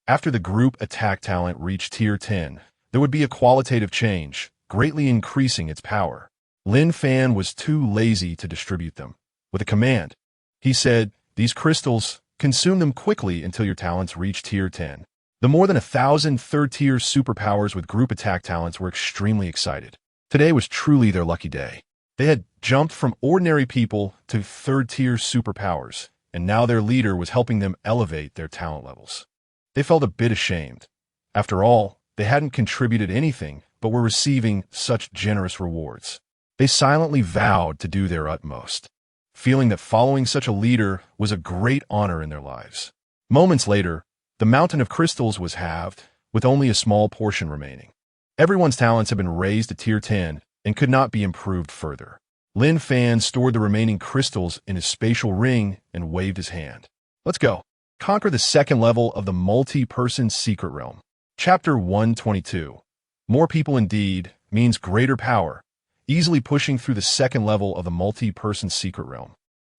After the group attack talent reached Tier 10, there would be a qualitative change, greatly increasing its power. Lin Fan was too lazy to distribute them. With a command, he said, "These crystals, consume them quickly until your talents reach Tier 10. The more than 1,000 third-tier superpowers with group attack talents were extremely excited. Today was truly their lucky day. They had jumped from ordinary people to third-tier superpowers, and now their leader was helping them elevate their talent levels. They felt a bit ashamed. After all, they hadn't contributed anything, but were receiving such generous rewards. They silently vowed to do their utmost, feeling that following such a leader was a great honor in their lives. Moments later, the mountain of crystals was halved, with only a small portion remaining. Everyone's talents had been raised to Tier 10 and could not be improved further. Lin Fan stored the remaining crystals in his spatial ring and waved his hand. Let's go. Conquer the second level of the multi-person secret realm. Chapter 122. More people indeed means greater power, easily pushing through the second level of the multi-person secret realm.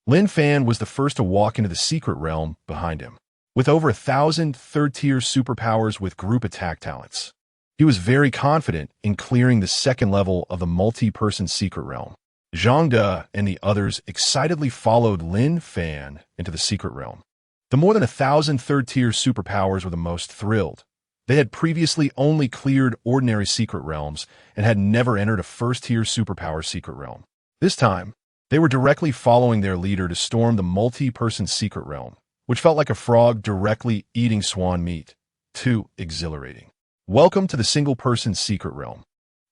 Lin Fan was the first to walk into the secret realm behind him, with over 1,000 third-tier superpowers with group attack talents. He was very confident in clearing the second level of the multi-person secret realm. Zhangde and the others excitedly followed Lin Fan into the secret realm. The more than 1,000 third-tier superpowers were the most thrilled. They had previously only cleared ordinary secret realms and had never entered a first-tier superpower secret realm. This time, they were directly following their leader to storm the multi-person secret realm, which felt like a frog directly eating swan meat. Too exhilarating. Welcome to the single-person secret realm.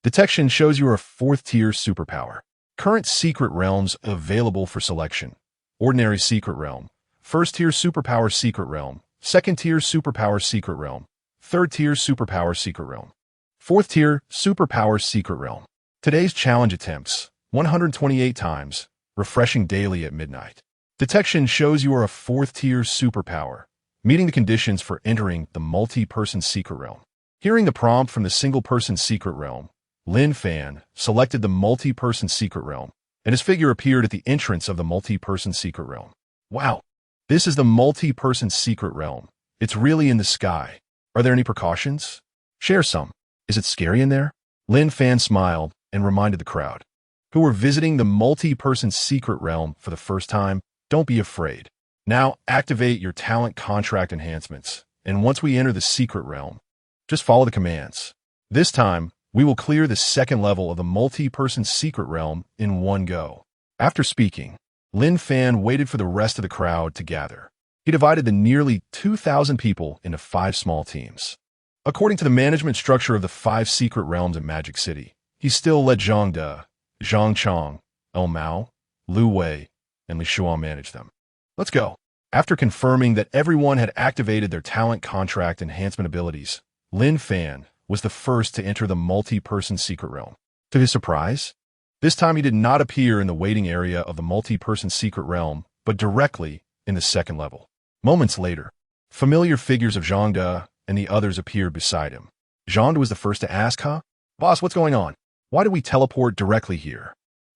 Detection shows you are a fourth-tier superpower. Current secret realms available for selection: Ordinary Secret Realm, First-tier Superpower Secret Realm, Second-tier Superpower Secret Realm, Third-tier Superpower Secret Realm, Fourth-tier Superpower Secret Realm. Today's challenge attempts: 128 times, refreshing daily at midnight. Detection shows you are a 4th-tier superpower, meeting the conditions for entering the multi-person secret realm. Hearing the prompt from the single-person secret realm, Lin Fan selected the multi-person secret realm, and his figure appeared at the entrance of the multi-person secret realm. Wow, this is the multi-person secret realm. It's really in the sky. Are there any precautions? Share some. Is it scary in there? Lin Fan smiled and reminded the crowd, who were visiting the multi-person secret realm for the first time, don't be afraid. Now activate your talent contract enhancements, and once we enter the secret realm, just follow the commands. This time, we will clear the 2nd level of the multi-person secret realm in one go. After speaking, Lin Fan waited for the rest of the crowd to gather. He divided the nearly 2,000 people into 5 small teams. According to the management structure of the 5 secret realms in Magic City, he still let Zhang De, Zhang Chong, El Mao, Lu Wei, and Li Xuan manage them. Let's go. After confirming that everyone had activated their talent contract enhancement abilities, Lin Fan was the first to enter the multi-person secret realm. To his surprise, this time he did not appear in the waiting area of the multi-person secret realm, but directly in the 2nd level. Moments later, familiar figures of Zhang De and the others appeared beside him. Zhang De was the first to ask, Boss, what's going on? Why did we teleport directly here?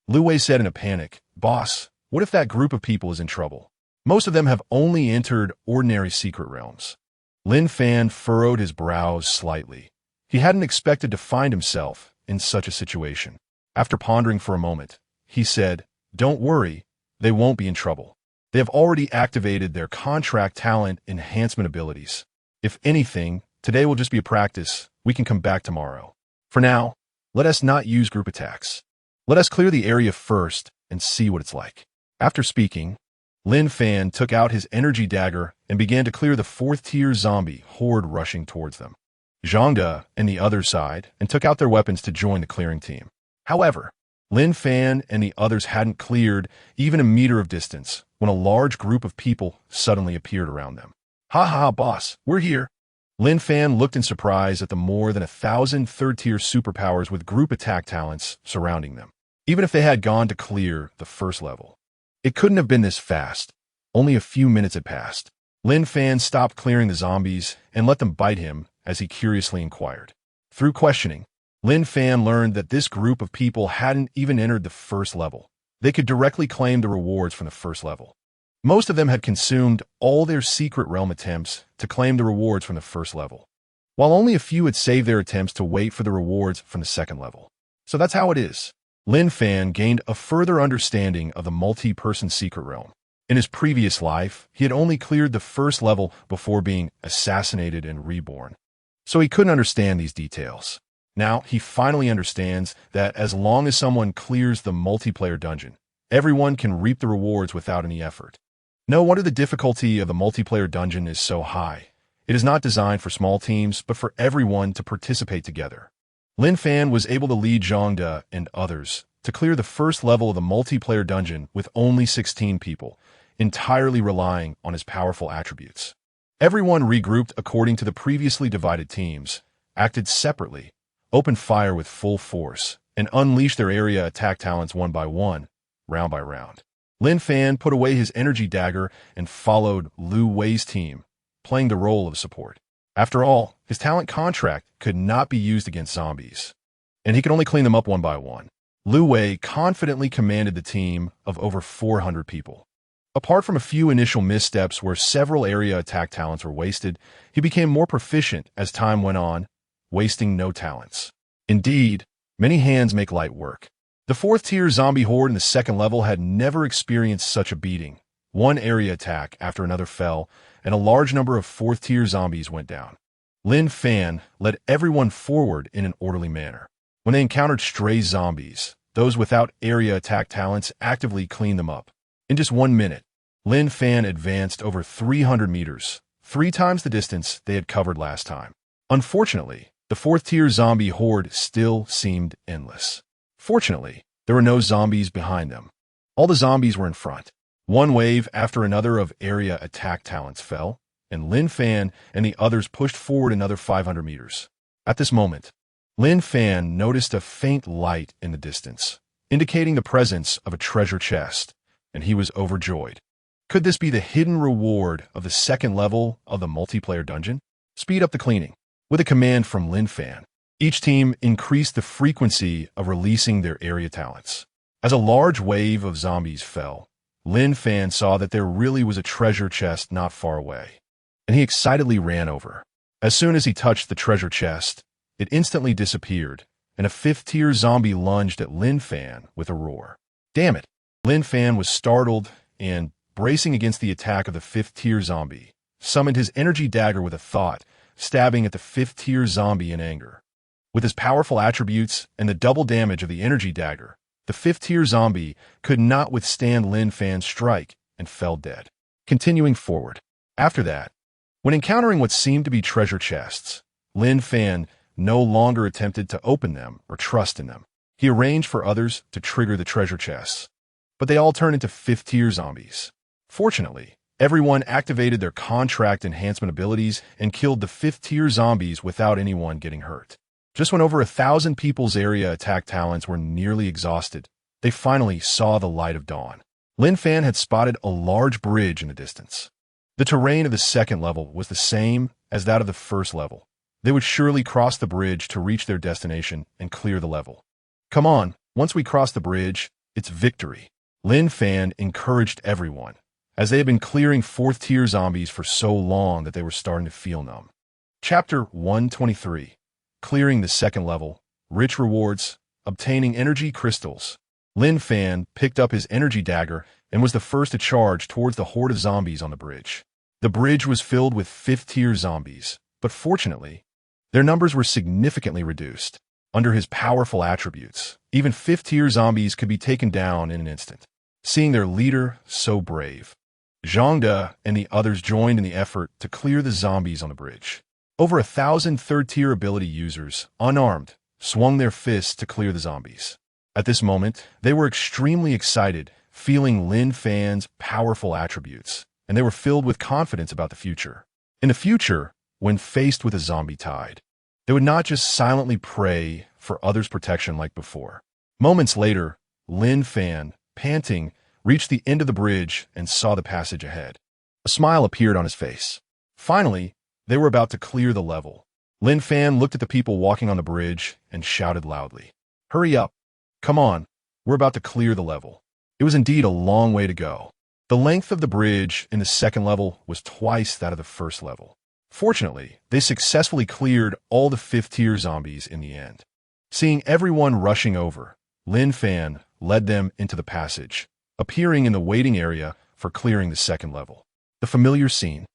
Lu Wei said in a panic, Boss, what if that group of people is in trouble? Most of them have only entered ordinary secret realms. Lin Fan furrowed his brows slightly. He hadn't expected to find himself in such a situation. After pondering for a moment, he said, Don't worry, they won't be in trouble. They have already activated their contract talent enhancement abilities. If anything, today will just be a practice. We can come back tomorrow. For now, let us not use group attacks. Let us clear the area first and see what it's like. After speaking, Lin Fan took out his energy dagger and began to clear the 4th-tier zombie horde rushing towards them. Zhang De and the other side and took out their weapons to join the clearing team. However, Lin Fan and the others hadn't cleared even a meter of distance when a large group of people suddenly appeared around them. Ha, boss, we're here. Lin Fan looked in surprise at the more than 1,000 3rd-tier superpowers with group attack talents surrounding them. Even if they had gone to clear the 1st level, it couldn't have been this fast. Only a few minutes had passed. Lin Fan stopped clearing the zombies and let them bite him as he curiously inquired. Through questioning, Lin Fan learned that this group of people hadn't even entered the 1st level. They could directly claim the rewards from the 1st level. Most of them had consumed all their secret realm attempts to claim the rewards from the 1st level, while only a few had saved their attempts to wait for the rewards from the 2nd level. So that's how it is. Lin Fan gained a further understanding of the multi-person secret realm. In his previous life, he had only cleared the 1st level before being assassinated and reborn, so he couldn't understand these details. Now, he finally understands that as long as someone clears the multiplayer dungeon, everyone can reap the rewards without any effort. No wonder the difficulty of the multiplayer dungeon is so high. It is not designed for small teams, but for everyone to participate together. Lin Fan was able to lead Zhang De and others to clear the 1st level of the multiplayer dungeon with only 16 people, entirely relying on his powerful attributes. Everyone regrouped according to the previously divided teams, acted separately, opened fire with full force, and unleashed their area attack talents one by one, round by round. Lin Fan put away his energy dagger and followed Lu Wei's team, playing the role of support. After all, his talent contract could not be used against zombies, and he could only clean them up one by one. Lu Wei confidently commanded the team of over 400 people. Apart from a few initial missteps where several area attack talents were wasted, he became more proficient as time went on, wasting no talents. Indeed, many hands make light work. The 4th-tier zombie horde in the 2nd level had never experienced such a beating. One area attack after another fell, and a large number of 4th-tier zombies went down. Lin Fan led everyone forward in an orderly manner. When they encountered stray zombies, those without area attack talents actively cleaned them up. In just 1 minute, Lin Fan advanced over 300 meters, 3 times the distance they had covered last time. Unfortunately, the 4th-tier zombie horde still seemed endless. Fortunately, there were no zombies behind them. All the zombies were in front. One wave after another of area attack talents fell, and Lin Fan and the others pushed forward another 500 meters. At this moment, Lin Fan noticed a faint light in the distance. indicating the presence of a treasure chest, and he was overjoyed. Could this be the hidden reward of the second level of the multiplayer dungeon? Speed up the cleaning. With a command from Lin Fan, each team increased the frequency of releasing their area talents. As a large wave of zombies fell, Lin Fan saw that there really was a treasure chest not far away, and he excitedly ran over. As soon as he touched the treasure chest, it instantly disappeared, and a fifth-tier zombie lunged at Lin Fan with a roar. Damn it! Lin Fan was startled and, bracing against the attack of the fifth-tier zombie, summoned his energy dagger with a thought, stabbing at the fifth-tier zombie in anger. With his powerful attributes and the double damage of the energy dagger, the fifth-tier zombie could not withstand Lin Fan's strike and fell dead. Continuing forward. After that, when encountering what seemed to be treasure chests, Lin Fan no longer attempted to open them or trust in them. He arranged for others to trigger the treasure chests, but they all turned into fifth-tier zombies. Fortunately, everyone activated their contract enhancement abilities and killed the fifth-tier zombies without anyone getting hurt. Just when over 1,000 people's area attack talents were nearly exhausted, they finally saw the light of dawn. Lin Fan had spotted a large bridge in the distance. The terrain of the second level was the same as that of the first level. They would surely cross the bridge to reach their destination and clear the level. Come on, once we cross the bridge, it's victory. Lin Fan encouraged everyone, as they had been clearing fourth-tier zombies for so long that they were starting to feel numb. Chapter 123. Clearing the second level. Rich rewards. Obtaining energy crystals. Lin Fan picked up his energy dagger and was the first to charge towards the horde of zombies on the bridge. The bridge was filled with fifth-tier zombies, but fortunately, their numbers were significantly reduced. Under his powerful attributes, even fifth-tier zombies could be taken down in an instant. Seeing their leader so brave, Zhangde and the others joined in the effort to clear the zombies on the bridge. Over 1,000 third-tier ability users, unarmed, swung their fists to clear the zombies. At this moment, they were extremely excited, feeling Lin Fan's powerful attributes, and they were filled with confidence about the future. In the future, when faced with a zombie tide, they would not just silently pray for others' protection like before. Moments later, Lin Fan, panting, reached the end of the bridge and saw the passage ahead. A smile appeared on his face. Finally, they were about to clear the level. Lin Fan looked at the people walking on the bridge and shouted loudly, "Hurry up! Come on, we're about to clear the level." It was indeed a long way to go. The length of the bridge in the second level was twice that of the first level. Fortunately, they successfully cleared all the fifth-tier zombies in the end. Seeing everyone rushing over, Lin Fan led them into the passage, appearing in the waiting area for clearing the second level. The familiar scene.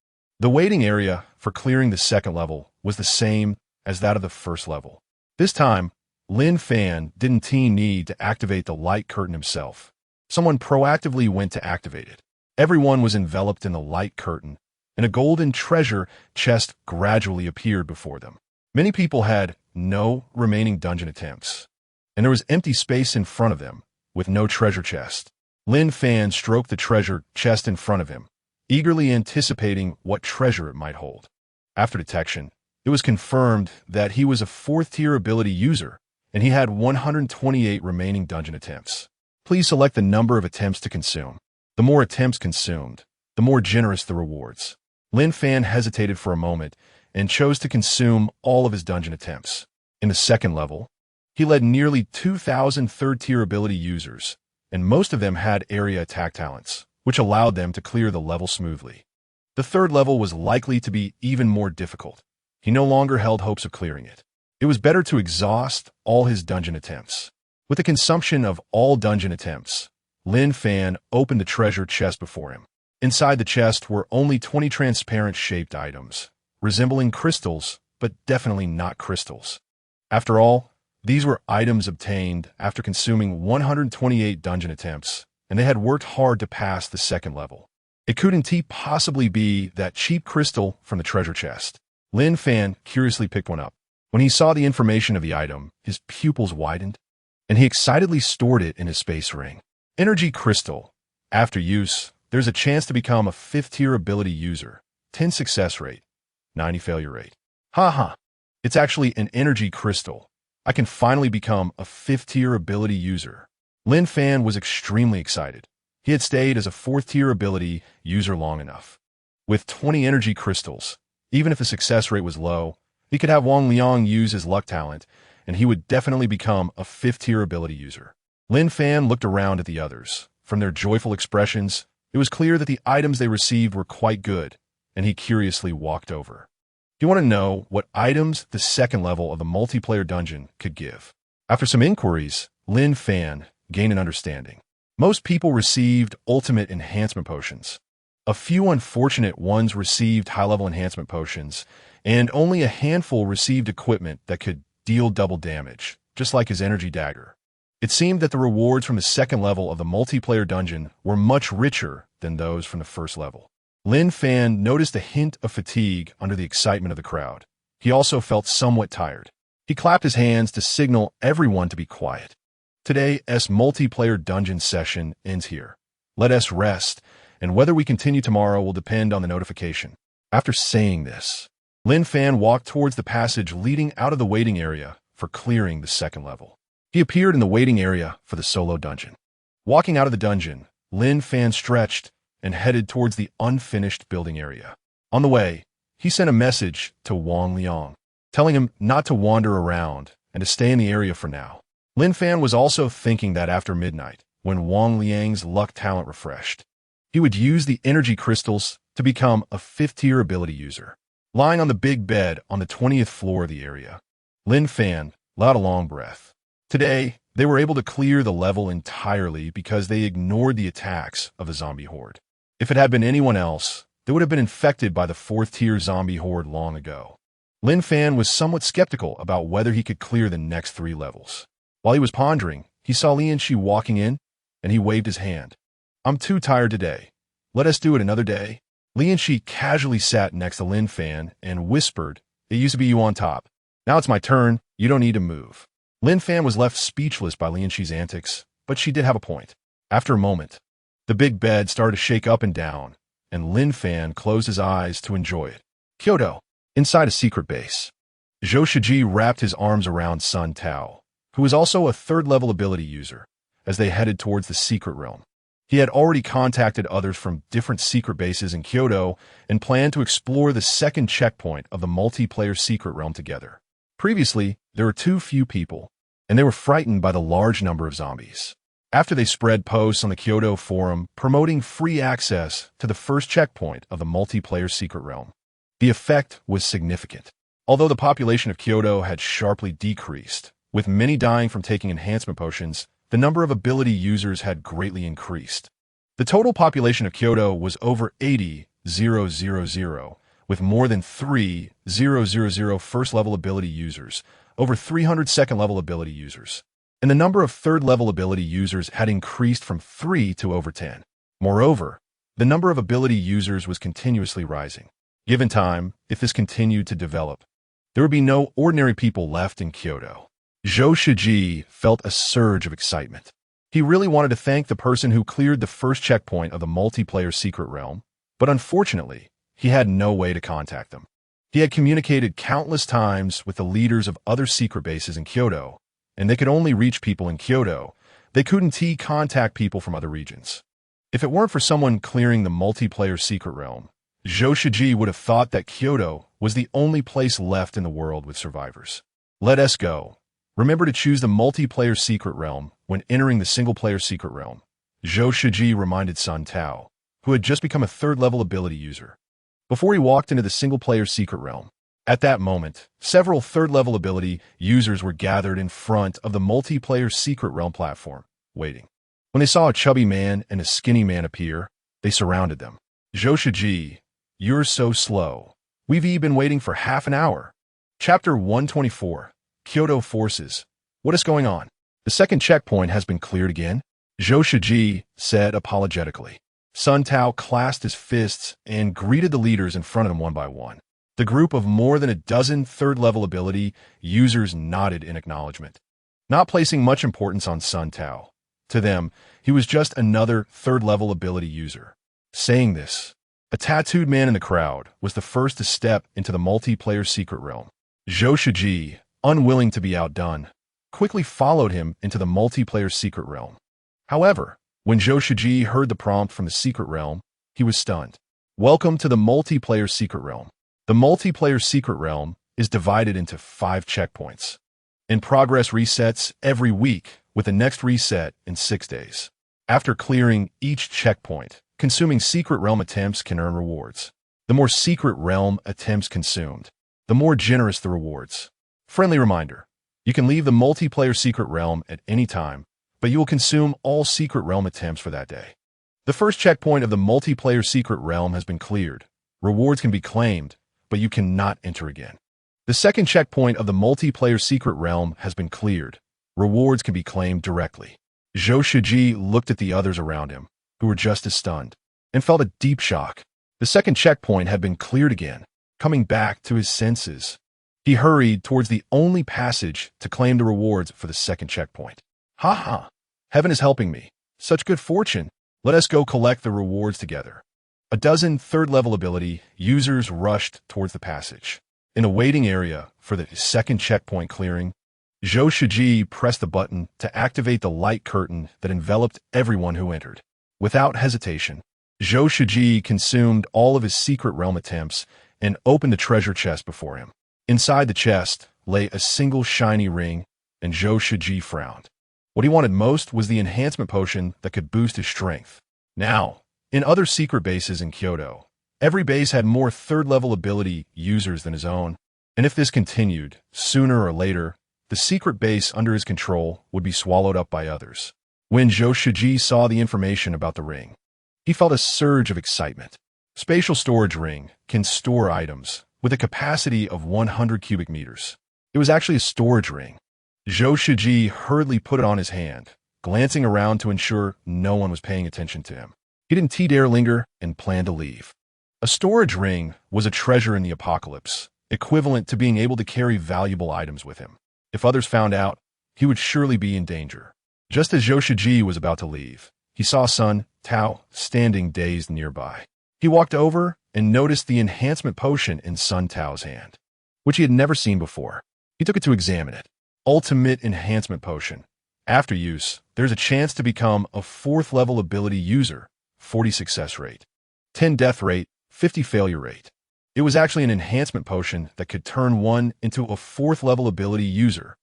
The waiting area for clearing the second level was the same as that of the first level. This time, Lin Fan didn't need to activate the light curtain himself. Someone proactively went to activate it. Everyone was enveloped in the light curtain, and a golden treasure chest gradually appeared before them. Many people had no remaining dungeon attempts, and there was empty space in front of them, with no treasure chest. Lin Fan stroked the treasure chest in front of him, eagerly anticipating what treasure it might hold. After detection, it was confirmed that he was a fourth-tier ability user, and he had 128 remaining dungeon attempts. Please select the number of attempts to consume. The more attempts consumed, the more generous the rewards. Lin Fan hesitated for a moment and chose to consume all of his dungeon attempts. In the second level, he led nearly 2,000 third-tier ability users, and most of them had area attack talents, which allowed them to clear the level smoothly. The third level was likely to be even more difficult. He no longer held hopes of clearing it. It was better to exhaust all his dungeon attempts. With the consumption of all dungeon attempts, Lin Fan opened the treasure chest before him. Inside the chest were only 20 transparent-shaped items, resembling crystals, but definitely not crystals. After all, these were items obtained after consuming 128 dungeon attempts, and they had worked hard to pass the second level. It couldn't possibly be that cheap crystal from the treasure chest. Lin Fan curiously picked one up. When he saw the information of the item, his pupils widened, and he excitedly stored it in his space ring. Energy crystal. After use, there's a chance to become a fifth-tier ability user. 10 success rate, 90 failure rate. Haha, it's actually an energy crystal. I can finally become a fifth-tier ability user. Lin Fan was extremely excited. He had stayed as a 4th-tier ability user long enough. With 20 energy crystals, even if the success rate was low, he could have Wang Liang use his luck talent, and he would definitely become a 5th-tier ability user. Lin Fan looked around at the others. From their joyful expressions, it was clear that the items they received were quite good, and he curiously walked over. He wanted to know what items the 2nd level of the multiplayer dungeon could give. After some inquiries, Lin Fan gained an understanding. Most people received ultimate enhancement potions. A few unfortunate ones received high-level enhancement potions, and only a handful received equipment that could deal double damage, just like his energy dagger. It seemed that the rewards from the 2nd level of the multiplayer dungeon were much richer than those from the 1st level. Lin Fan noticed a hint of fatigue under the excitement of the crowd. He also felt somewhat tired. He clapped his hands to signal everyone to be quiet. Today's multiplayer dungeon session ends here. Let us rest, and whether we continue tomorrow will depend on the notification. After saying this, Lin Fan walked towards the passage leading out of the waiting area for clearing the 2nd level. He appeared in the waiting area for the solo dungeon. Walking out of the dungeon, Lin Fan stretched and headed towards the unfinished building area. On the way, he sent a message to Wang Liang, telling him not to wander around and to stay in the area for now. Lin Fan was also thinking that after midnight, when Wang Liang's luck talent refreshed, he would use the energy crystals to become a 5th-tier ability user. Lying on the big bed on the 20th floor of the area, Lin Fan let out a long breath. Today, they were able to clear the level entirely because they ignored the attacks of the zombie horde. If it had been anyone else, they would have been infected by the 4th-tier zombie horde long ago. Lin Fan was somewhat skeptical about whether he could clear the next 3 levels. While he was pondering, he saw Lin Fan walking in, and he waved his hand. "I'm too tired today. Let us do it another day." Lin Fan casually sat next to Lin Fan and whispered, "It used to be you on top. Now it's my turn. You don't need to move." Lin Fan was left speechless by Lin Fan's antics, but she did have a point. After a moment, the big bed started to shake up and down, and Lin Fan closed his eyes to enjoy it. Kyoto, inside a secret base. Zhou Shiji wrapped his arms around Sun Tao, who was also a 3rd-level ability user, as they headed towards the secret realm. He had already contacted others from different secret bases in Kyoto and planned to explore the 2nd checkpoint of the multiplayer secret realm together. Previously, there were too few people, and they were frightened by the large number of zombies. After they spread posts on the Kyoto forum promoting free access to the 1st checkpoint of the multiplayer secret realm, the effect was significant. Although the population of Kyoto had sharply decreased, with many dying from taking enhancement potions, the number of ability users had greatly increased. The total population of Kyoto was over 80,000, with more than 3,000 1st-level ability users, over 300 2nd-level ability users, and the number of 3rd-level ability users had increased from 3 to over 10. Moreover, the number of ability users was continuously rising. Given time, if this continued to develop, there would be no ordinary people left in Kyoto. Zhou Shiji felt a surge of excitement. He really wanted to thank the person who cleared the 1st checkpoint of the multiplayer secret realm, but unfortunately, he had no way to contact them. He had communicated countless times with the leaders of other secret bases in Kyoto, and they could only reach people in Kyoto. They couldn't contact people from other regions. If it weren't for someone clearing the multiplayer secret realm, Zhou Shiji would have thought that Kyoto was the only place left in the world with survivors. Let us go. Remember to choose the multiplayer secret realm when entering the single-player secret realm. Zhou Shiji reminded Sun Tao, who had just become a 3rd-level ability user, before he walked into the single-player secret realm. At that moment, several 3rd-level ability users were gathered in front of the multiplayer secret realm platform, waiting. When they saw a chubby man and a skinny man appear, they surrounded them. "Zhou Shiji, you're so slow. We've been waiting for half an hour." Chapter 124. Kyoto Forces. What is going on? The 2nd checkpoint has been cleared again, Zhou Shiji said apologetically. Sun Tao clasped his fists and greeted the leaders in front of him one by one. The group of more than a dozen 3rd-level ability users nodded in acknowledgement, not placing much importance on Sun Tao. To them, he was just another 3rd-level ability user. Saying this, a tattooed man in the crowd was the first to step into the multiplayer secret realm. Zhou Shiji, unwilling to be outdone, quickly followed him into the multiplayer secret realm. However, when Zhou Shiji heard the prompt from the secret realm, he was stunned. Welcome to the multiplayer secret realm. The multiplayer secret realm is divided into 5 checkpoints. In progress resets every week, with the next reset in 6 days. After clearing each checkpoint, consuming secret realm attempts can earn rewards. The more secret realm attempts consumed, the more generous the rewards. Friendly reminder, you can leave the multiplayer secret realm at any time, but you will consume all secret realm attempts for that day. The first checkpoint of the multiplayer secret realm has been cleared. Rewards can be claimed, but you cannot enter again. The second checkpoint of the multiplayer secret realm has been cleared. Rewards can be claimed directly. Zhou Shiji looked at the others around him, who were just as stunned, and felt a deep shock. The second checkpoint had been cleared again. Coming back to his senses, he hurried towards the only passage to claim the rewards for the second checkpoint. Ha ha! Heaven is helping me. Such good fortune. Let us go collect the rewards together. A dozen third-level ability users rushed towards the passage. In the waiting area for the second checkpoint clearing, Zhou Shiji pressed the button to activate the light curtain that enveloped everyone who entered. Without hesitation, Zhou Shiji consumed all of his secret realm attempts and opened the treasure chest before him. Inside the chest lay a single shiny ring, and Zhou Shiji frowned. What he wanted most was the enhancement potion that could boost his strength. Now, in other secret bases in Kyoto, every base had more third-level ability users than his own, and if this continued, sooner or later, the secret base under his control would be swallowed up by others. When Zhou Shiji saw the information about the ring, he felt a surge of excitement. Spatial storage ring can store items with a capacity of 100 cubic meters. It was actually a storage ring. Zhou Shiji hurriedly put it on his hand, glancing around to ensure no one was paying attention to him. He didn't dare linger and planned to leave. A storage ring was a treasure in the apocalypse, equivalent to being able to carry valuable items with him. If others found out, he would surely be in danger. Just as Zhou Shiji was about to leave, he saw Sun Tao standing dazed nearby. He walked over and noticed the enhancement potion in Sun Tao's hand, which he had never seen before. He took it to examine it. Ultimate Enhancement Potion. After use, there's a chance to become a 4th-level ability user, 40 success rate, 10 death rate, 50 failure rate. It was actually an enhancement potion that could turn one into a 4th-level ability user.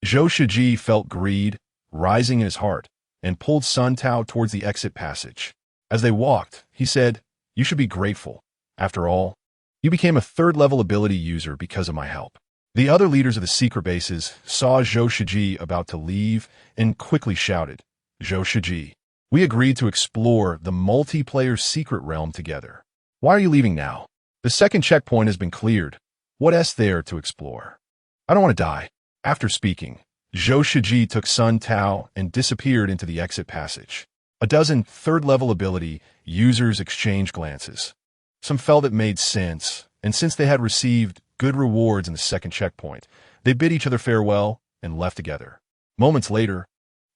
Zhou Shiji felt greed rising in his heart and pulled Sun Tao towards the exit passage. As they walked, he said, "You should be grateful. After all, you became a 3rd-level ability user because of my help." The other leaders of the secret bases saw Zhou Shiji about to leave and quickly shouted, "Zhou Shiji, we agreed to explore the multiplayer secret realm together. Why are you leaving now? The second checkpoint has been cleared. What else there to explore?" "I don't want to die." After speaking, Zhou Shiji took Sun Tao and disappeared into the exit passage. A dozen 3rd-level ability users exchanged glances. Some felt it made sense, and since they had received good rewards in the second checkpoint, they bid each other farewell and left together. Moments later,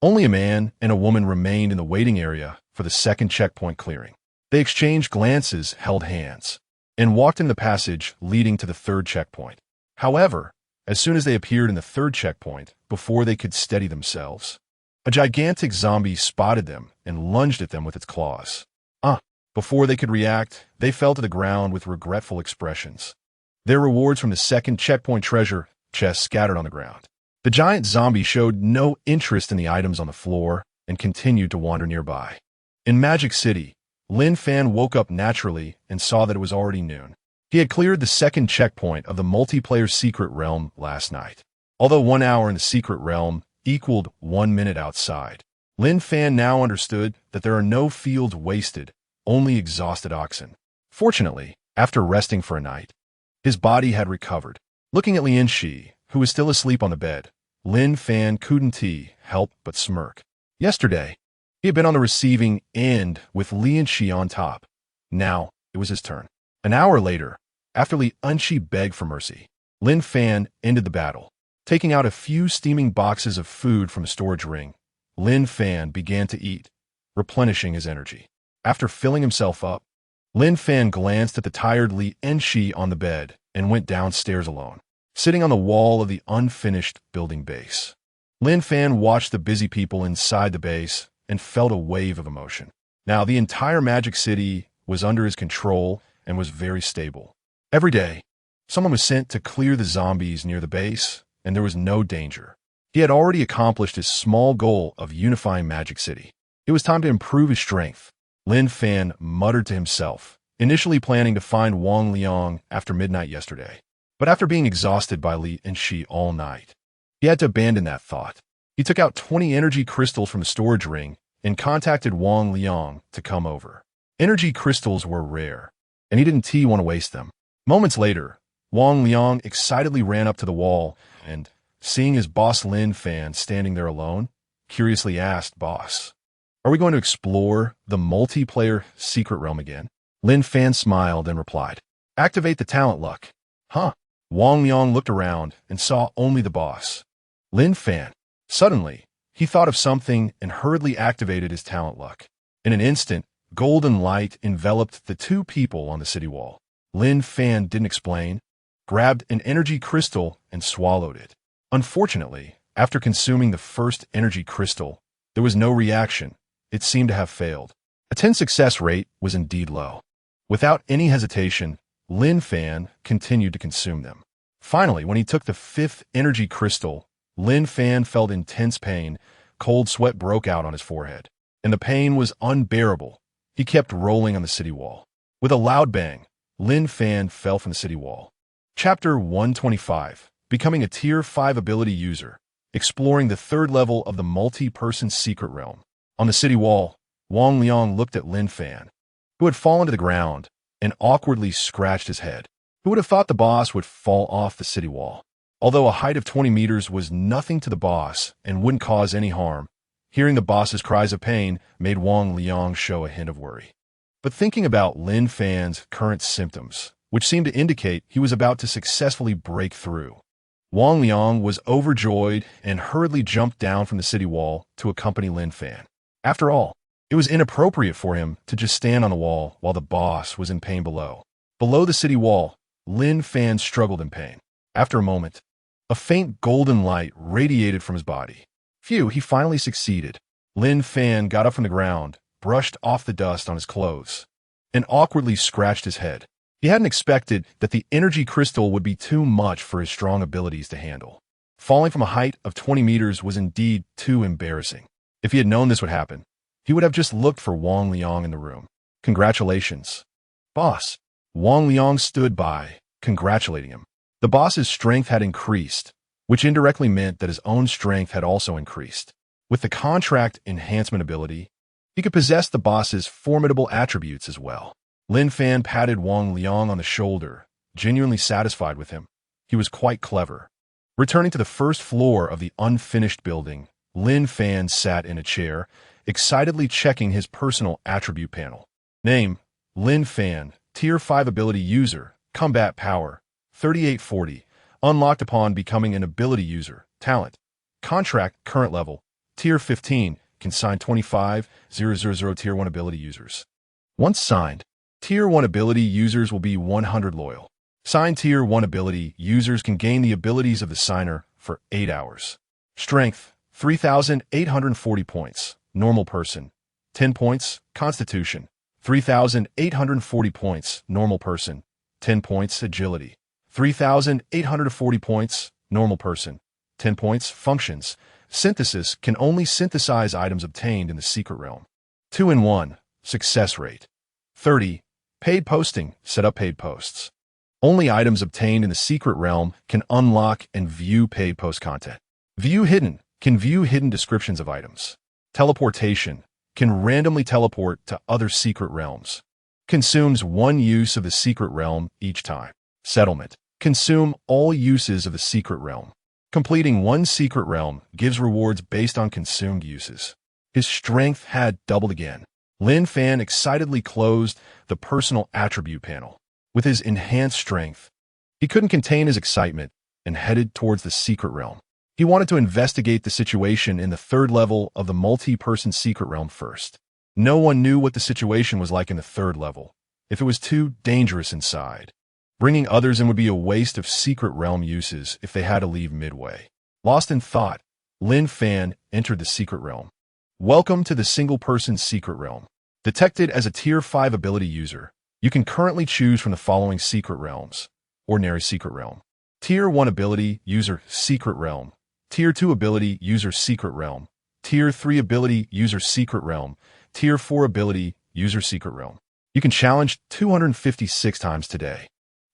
only a man and a woman remained in the waiting area for the second checkpoint clearing. They exchanged glances, held hands, and walked in the passage leading to the 3rd checkpoint. However, as soon as they appeared in the 3rd checkpoint, before they could steady themselves, a gigantic zombie spotted them and lunged at them with its claws. Before they could react, they fell to the ground with regretful expressions. Their rewards from the second checkpoint treasure chest scattered on the ground. The giant zombie showed no interest in the items on the floor and continued to wander nearby. In Magic City, Lin Fan woke up naturally and saw that it was already noon. He had cleared the second checkpoint of the multiplayer secret realm last night. Although 1 hour in the secret realm equaled 1 minute outside, Lin Fan now understood that there are no fields wasted, only exhausted oxen. Fortunately, after resting for a night, his body had recovered. Looking at Lian Shi, who was still asleep on the bed, Lin Fan couldn't help but smirk. Yesterday, he had been on the receiving end with Lian Shi on top. Now, it was his turn. An hour later, after Lian Shi begged for mercy, Lin Fan ended the battle. Taking out a few steaming boxes of food from a storage ring, Lin Fan began to eat, replenishing his energy. After filling himself up, Lin Fan glanced at the tired Lian Shi on the bed and went downstairs alone, sitting on the wall of the unfinished building base. Lin Fan watched the busy people inside the base and felt a wave of emotion. Now, the entire Magic City was under his control and was very stable. Every day, someone was sent to clear the zombies near the base, and there was no danger. He had already accomplished his small goal of unifying Magic City. It was time to improve his strength. Lin Fan muttered to himself, initially planning to find Wang Liang after midnight yesterday. But after being exhausted by Li and Shi all night, he had to abandon that thought. He took out 20 energy crystals from the storage ring and contacted Wang Liang to come over. Energy crystals were rare, and he didn't want to waste them. Moments later, Wang Liang excitedly ran up to the wall and, seeing his boss Lin Fan standing there alone, curiously asked, "Boss, are we going to explore the multiplayer secret realm again?" Lin Fan smiled and replied, "Activate the talent luck." Huh? Wang Liang looked around and saw only the boss, Lin Fan. Suddenly, he thought of something and hurriedly activated his talent luck. In an instant, golden light enveloped the two people on the city wall. Lin Fan didn't explain, grabbed an energy crystal and swallowed it. Unfortunately, after consuming the first energy crystal, there was no reaction. It seemed to have failed. A 10 success rate was indeed low. Without any hesitation, Lin Fan continued to consume them. Finally, when he took the 5th energy crystal, Lin Fan felt intense pain. Cold sweat broke out on his forehead, and the pain was unbearable. He kept rolling on the city wall. With a loud bang, Lin Fan fell from the city wall. Chapter 125, Becoming a Tier 5 Ability User, Exploring the 3rd level of the multi-person secret realm. On the city wall, Wang Liang looked at Lin Fan, who had fallen to the ground, and awkwardly scratched his head. Who would have thought the boss would fall off the city wall? Although a height of 20 meters was nothing to the boss and wouldn't cause any harm, hearing the boss's cries of pain made Wang Liang show a hint of worry. But thinking about Lin Fan's current symptoms, which seemed to indicate he was about to successfully break through, Wang Liang was overjoyed and hurriedly jumped down from the city wall to accompany Lin Fan. After all, it was inappropriate for him to just stand on the wall while the boss was in pain below. Below the city wall, Lin Fan struggled in pain. After a moment, a faint golden light radiated from his body. Phew, he finally succeeded. Lin Fan got up from the ground, brushed off the dust on his clothes, and awkwardly scratched his head. He hadn't expected that the energy crystal would be too much for his strong abilities to handle. Falling from a height of 20 meters was indeed too embarrassing. If he had known this would happen, he would have just looked for Wang Liang in the room. "Congratulations, boss." Wang Liang stood by, congratulating him. The boss's strength had increased, which indirectly meant that his own strength had also increased. With the contract enhancement ability, he could possess the boss's formidable attributes as well. Lin Fan patted Wang Liang on the shoulder, genuinely satisfied with him. He was quite clever. Returning to the first floor of the unfinished building, Lin Fan sat in a chair, excitedly checking his personal attribute panel. Name: Lin Fan, Tier 5 Ability User, Combat Power, 3840, unlocked upon becoming an ability user. Talent: Contract, current level, Tier 15, consigned 25,000 Tier 1 ability users. Once signed, Tier 1 ability users will be 100 loyal. Signed Tier 1 ability users can gain the abilities of the signer for 8 hours. Strength: 3,840 points. Normal person, 10 points. Constitution: 3,840 points. Normal person, 10 points. Agility: 3,840 points. Normal person, 10 points. Functions: Synthesis can only synthesize items obtained in the secret realm. 2-in-1. Success rate: 30. Paid posting: Set up paid posts. Only items obtained in the secret realm can unlock and view paid post content. View hidden: Can view hidden descriptions of items. Teleportation: Can randomly teleport to other secret realms. Consumes 1 use of the secret realm each time. Settlement: Consume all uses of the secret realm. Completing 1 secret realm gives rewards based on consumed uses. His strength had doubled again. Lin Fan excitedly closed the personal attribute panel. With his enhanced strength, he couldn't contain his excitement and headed towards the secret realm. He wanted to investigate the situation in the 3rd level of the multi-person secret realm first. No one knew what the situation was like in the 3rd level, if it was too dangerous inside. Bringing others in would be a waste of secret realm uses if they had to leave midway. Lost in thought, Lin Fan entered the secret realm. Welcome to the single-person secret realm. Detected as a Tier 5 ability user, you can currently choose from the following secret realms. Ordinary Secret Realm. Tier 1 ability user Secret Realm. Tier 2 ability user Secret Realm. Tier 3 ability user Secret Realm. Tier 4 ability user Secret Realm. You can challenge 256 times today.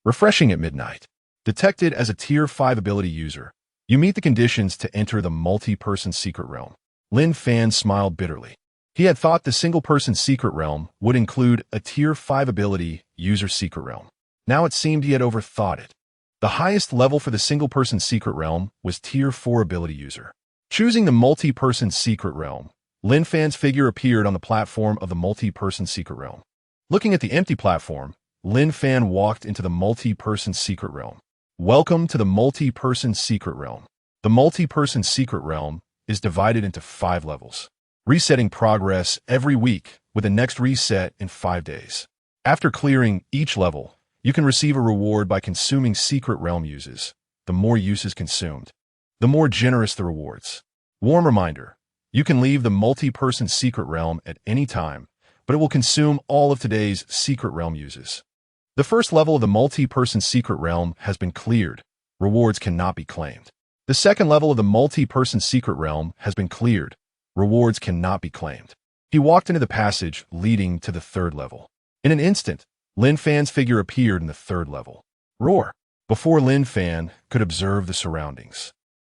Refreshing at midnight. Detected as a Tier 5 ability user, you meet the conditions to enter the multi-person secret realm. Lin Fan smiled bitterly. He had thought the single-person secret realm would include a Tier 5 ability user secret realm. Now it seemed he had overthought it. The highest level for the single-person secret realm was Tier 4 ability user. Choosing the multi-person secret realm, Lin Fan's figure appeared on the platform of the multi-person secret realm. Looking at the empty platform, Lin Fan walked into the multi-person secret realm. Welcome to the multi-person secret realm. The multi-person secret realm is divided into 5 levels, resetting progress every week with the next reset in 5 days. After clearing each level, you can receive a reward by consuming secret realm uses. The more uses consumed, the more generous the rewards. Warm reminder, you can leave the multi-person secret realm at any time, but it will consume all of today's secret realm uses. The first level of the multi-person secret realm has been cleared. Rewards cannot be claimed. The second level of the multi-person secret realm has been cleared. Rewards cannot be claimed. He walked into the passage leading to the third level. In an instant, Lin Fan's figure appeared in the third level. Roar! Before Lin Fan could observe the surroundings,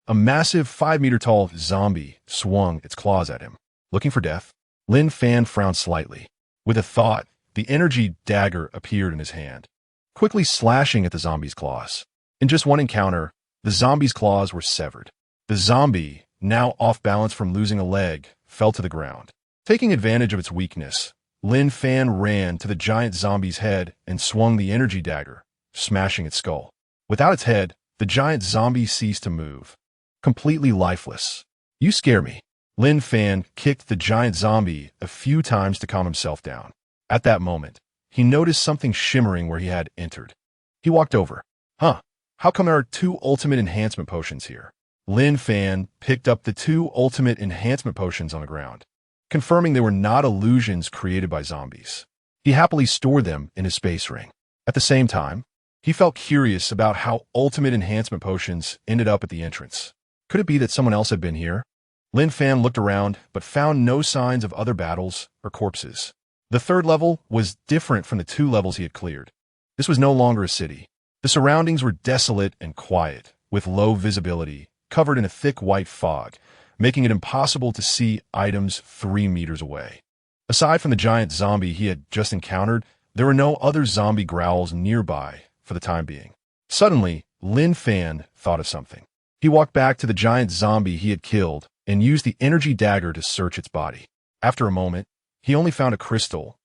a massive 5-meter-tall zombie swung its claws at him. Looking for death, Lin Fan frowned slightly. With a thought, the energy dagger appeared in his hand, quickly slashing at the zombie's claws. In just one encounter, the zombie's claws were severed. The zombie, now off balance from losing a leg, fell to the ground. Taking advantage of its weakness, Lin Fan ran to the giant zombie's head and swung the energy dagger, smashing its skull. Without its head, the giant zombie ceased to move, completely lifeless. You scare me. Lin Fan kicked the giant zombie a few times to calm himself down. At that moment, he noticed something shimmering where he had entered. He walked over. How come there are 2 ultimate enhancement potions here? Lin Fan picked up the 2 ultimate enhancement potions on the ground, confirming they were not illusions created by zombies. He happily stored them in his space ring. At the same time, he felt curious about how ultimate enhancement potions ended up at the entrance. Could it be that someone else had been here? Lin Fan looked around, but found no signs of other battles or corpses. The third level was different from the 2 levels he had cleared. This was no longer a city. The surroundings were desolate and quiet, with low visibility, covered in a thick white fog, making it impossible to see items 3 meters away. Aside from the giant zombie he had just encountered, there were no other zombie growls nearby for the time being. Suddenly, Lin Fan thought of something. He walked back to the giant zombie he had killed and used the energy dagger to search its body. After a moment, he only found a crystal,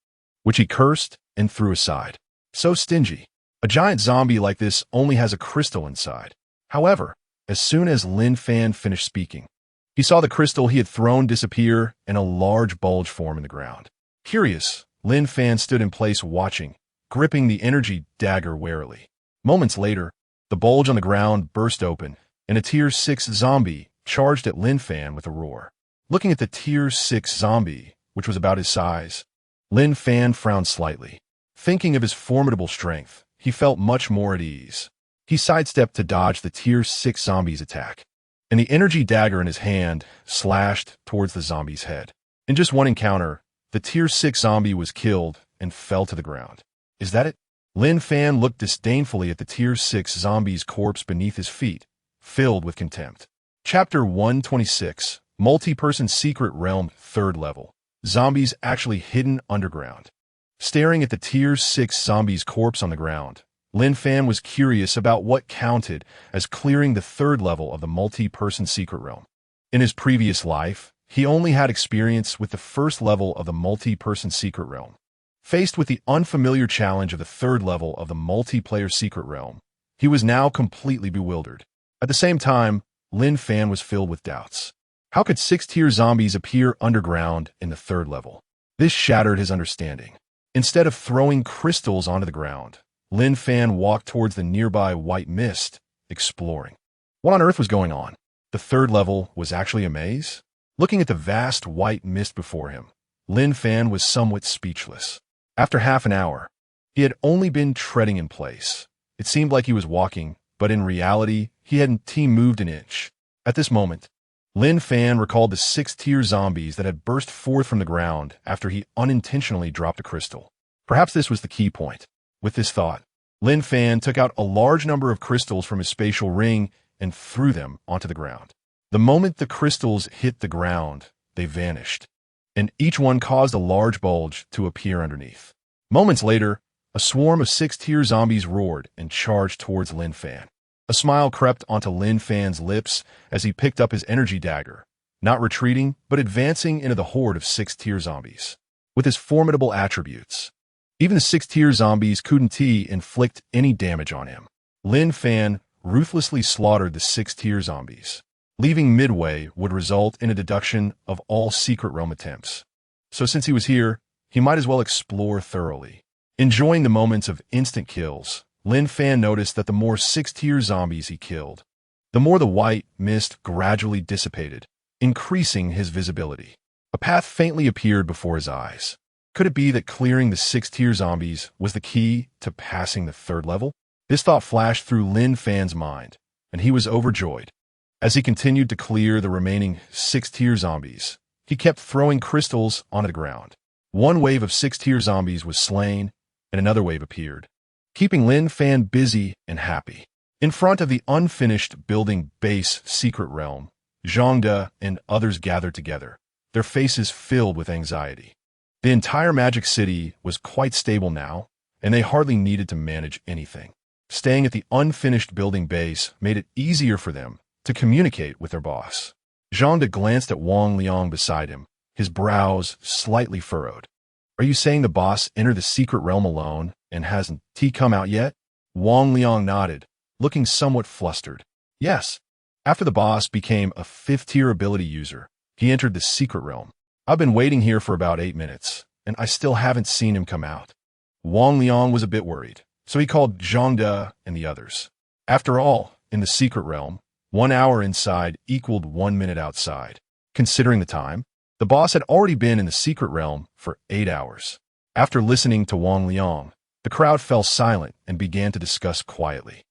which he cursed and threw aside. So stingy. A giant zombie like this only has a crystal inside. However, as soon as Lin Fan finished speaking, he saw the crystal he had thrown disappear and a large bulge form in the ground. Curious, Lin Fan stood in place watching, gripping the energy dagger warily. Moments later, the bulge on the ground burst open, and a Tier 6 zombie charged at Lin Fan with a roar. Looking at the Tier 6 zombie, which was about his size, Lin Fan frowned slightly. Thinking of his formidable strength, he felt much more at ease. He sidestepped to dodge the Tier 6 zombie's attack, and the energy dagger in his hand slashed towards the zombie's head. In just one encounter, the Tier 6 zombie was killed and fell to the ground. Is that it? Lin Fan looked disdainfully at the Tier 6 zombie's corpse beneath his feet, filled with contempt. Chapter 126, Multi-Person Secret Realm 3rd Level. Zombies actually hidden underground. Staring at the Tier 6 zombie's corpse on the ground, Lin Fan was curious about what counted as clearing the 3rd level of the multi-person secret realm. In his previous life, he only had experience with the 1st level of the multi-person secret realm. Faced with the unfamiliar challenge of the 3rd level of the multiplayer secret realm, he was now completely bewildered. At the same time, Lin Fan was filled with doubts. How could 6-tier zombies appear underground in the 3rd level? This shattered his understanding. Instead of throwing crystals onto the ground, Lin Fan walked towards the nearby white mist, exploring. What on earth was going on? The 3rd level was actually a maze? Looking at the vast white mist before him, Lin Fan was somewhat speechless. After half an hour, he had only been treading in place. It seemed like he was walking, but in reality, he hadn't moved an inch. At this moment, Lin Fan recalled the 6-tier zombies that had burst forth from the ground after he unintentionally dropped a crystal. Perhaps this was the key point. With this thought, Lin Fan took out a large number of crystals from his spatial ring and threw them onto the ground. The moment the crystals hit the ground, they vanished, and each one caused a large bulge to appear underneath. Moments later, a swarm of 6-tier zombies roared and charged towards Lin Fan. A smile crept onto Lin Fan's lips as he picked up his energy dagger, not retreating, but advancing into the horde of 6-tier zombies. With his formidable attributes, even the 6-tier zombies couldn't inflict any damage on him. Lin Fan ruthlessly slaughtered the 6-tier zombies. Leaving midway would result in a deduction of all secret realm attempts. So since he was here, he might as well explore thoroughly. Enjoying the moments of instant kills, Lin Fan noticed that the more 6-tier zombies he killed, the more the white mist gradually dissipated, increasing his visibility. A path faintly appeared before his eyes. Could it be that clearing the 6-tier zombies was the key to passing the 3rd level? This thought flashed through Lin Fan's mind, and he was overjoyed. As he continued to clear the remaining 6-tier zombies, he kept throwing crystals onto the ground. One wave of 6-tier zombies was slain, and another wave appeared, keeping Lin Fan busy and happy. In front of the unfinished building base secret realm, Zhangde and others gathered together, their faces filled with anxiety. The entire magic city was quite stable now, and they hardly needed to manage anything. Staying at the unfinished building base made it easier for them to communicate with their boss. Zhangde glanced at Wang Liang beside him, his brows slightly furrowed. Are you saying the boss entered the secret realm alone and hasn't come out yet? Wang Liang nodded, looking somewhat flustered. Yes. After the boss became a 5th-tier ability user, he entered the secret realm. I've been waiting here for about 8 minutes, and I still haven't seen him come out. Wang Liang was a bit worried, so he called Zhangde and the others. After all, in the secret realm, 1 hour inside equaled 1 minute outside. Considering the time, the boss had already been in the secret realm for 8 hours. After listening to Wang Liang, the crowd fell silent and began to discuss quietly.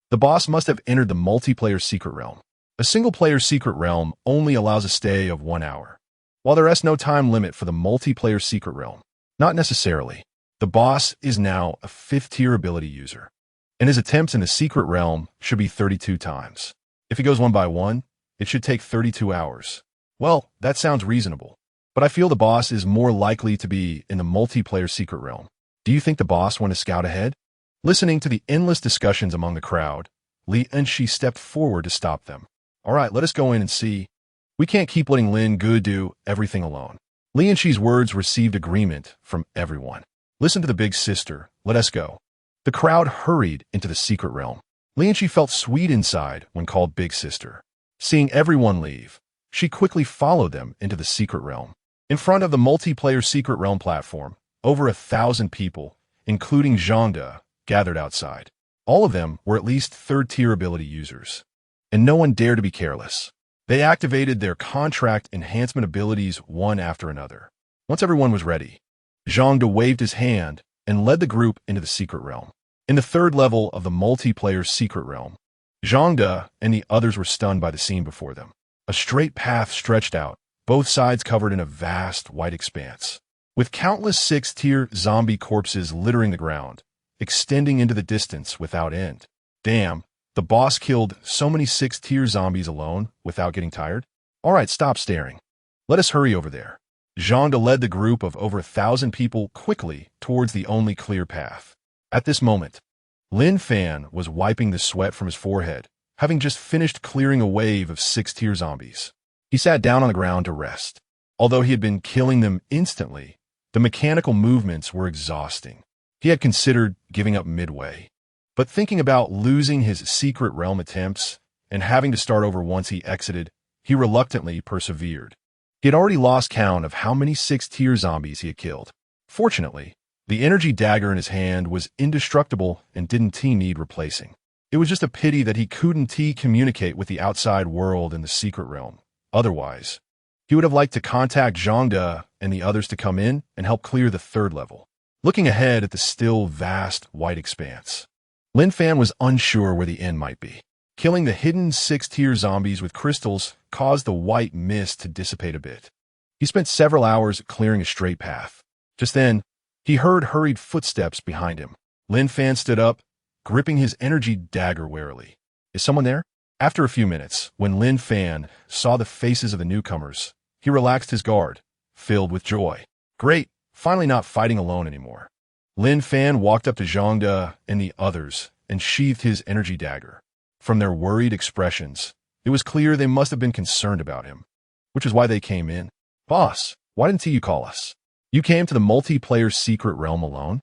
The boss must have entered the multiplayer secret realm. A single-player secret realm only allows a stay of 1 hour, while there is no time limit for the multiplayer secret realm. Not necessarily. The boss is now a 5th-tier ability user, and his attempts in the secret realm should be 32 times. If he goes 1 by 1, it should take 32 hours. Well, that sounds reasonable, but I feel the boss is more likely to be in the multiplayer secret realm. Do you think the boss went to scout ahead? Listening to the endless discussions among the crowd, Li Enshi stepped forward to stop them. All right, let us go in and see. We can't keep letting Lin Gu do everything alone. Li Enshi's words received agreement from everyone. Listen to the big sister. Let us go. The crowd hurried into the secret realm. Li Enshi felt sweet inside when called big sister. Seeing everyone leave, she quickly followed them into the secret realm. In front of the multiplayer secret realm platform, over 1,000 people, including Zhangde, gathered outside. All of them were at least 3rd-tier ability users, and no one dared to be careless. They activated their contract enhancement abilities one after another. Once everyone was ready, Zhangde waved his hand and led the group into the secret realm. In the 3rd level of the multiplayer secret realm, Zhangde and the others were stunned by the scene before them. A straight path stretched out, both sides covered in a vast white expanse, with countless 6-tier zombie corpses littering the ground, extending into the distance without end. Damn, the boss killed so many 6-tier zombies alone without getting tired? All right, stop staring. Let us hurry over there. Zhangde led the group of over 1,000 people quickly towards the only clear path. At this moment, Lin Fan was wiping the sweat from his forehead, having just finished clearing a wave of 6-tier zombies. He sat down on the ground to rest. Although he had been killing them instantly, the mechanical movements were exhausting. He had considered giving up midway, but thinking about losing his secret realm attempts and having to start over once he exited, he reluctantly persevered. He had already lost count of how many 6-tier zombies he had killed. Fortunately, the energy dagger in his hand was indestructible and didn't need replacing. It was just a pity that he couldn't communicate with the outside world in the secret realm. Otherwise, He would have liked to contact Zhangde and the others to come in and help clear the third level. Looking ahead at the still vast white expanse, Lin Fan was unsure where the end might be. Killing the hidden 6-tier zombies with crystals caused the white mist to dissipate a bit. He spent several hours clearing a straight path. Just then, he heard hurried footsteps behind him. Lin Fan stood up, gripping his energy dagger warily. Is someone there? After a few minutes, when Lin Fan saw the faces of the newcomers, he relaxed his guard, filled with joy. Great, finally not fighting alone anymore. Lin Fan walked up to Zhangde and the others and sheathed his energy dagger. From their worried expressions, it was clear they must have been concerned about him, which is why they came in. Boss, why didn't you call us? You came to the multiplayer secret realm alone?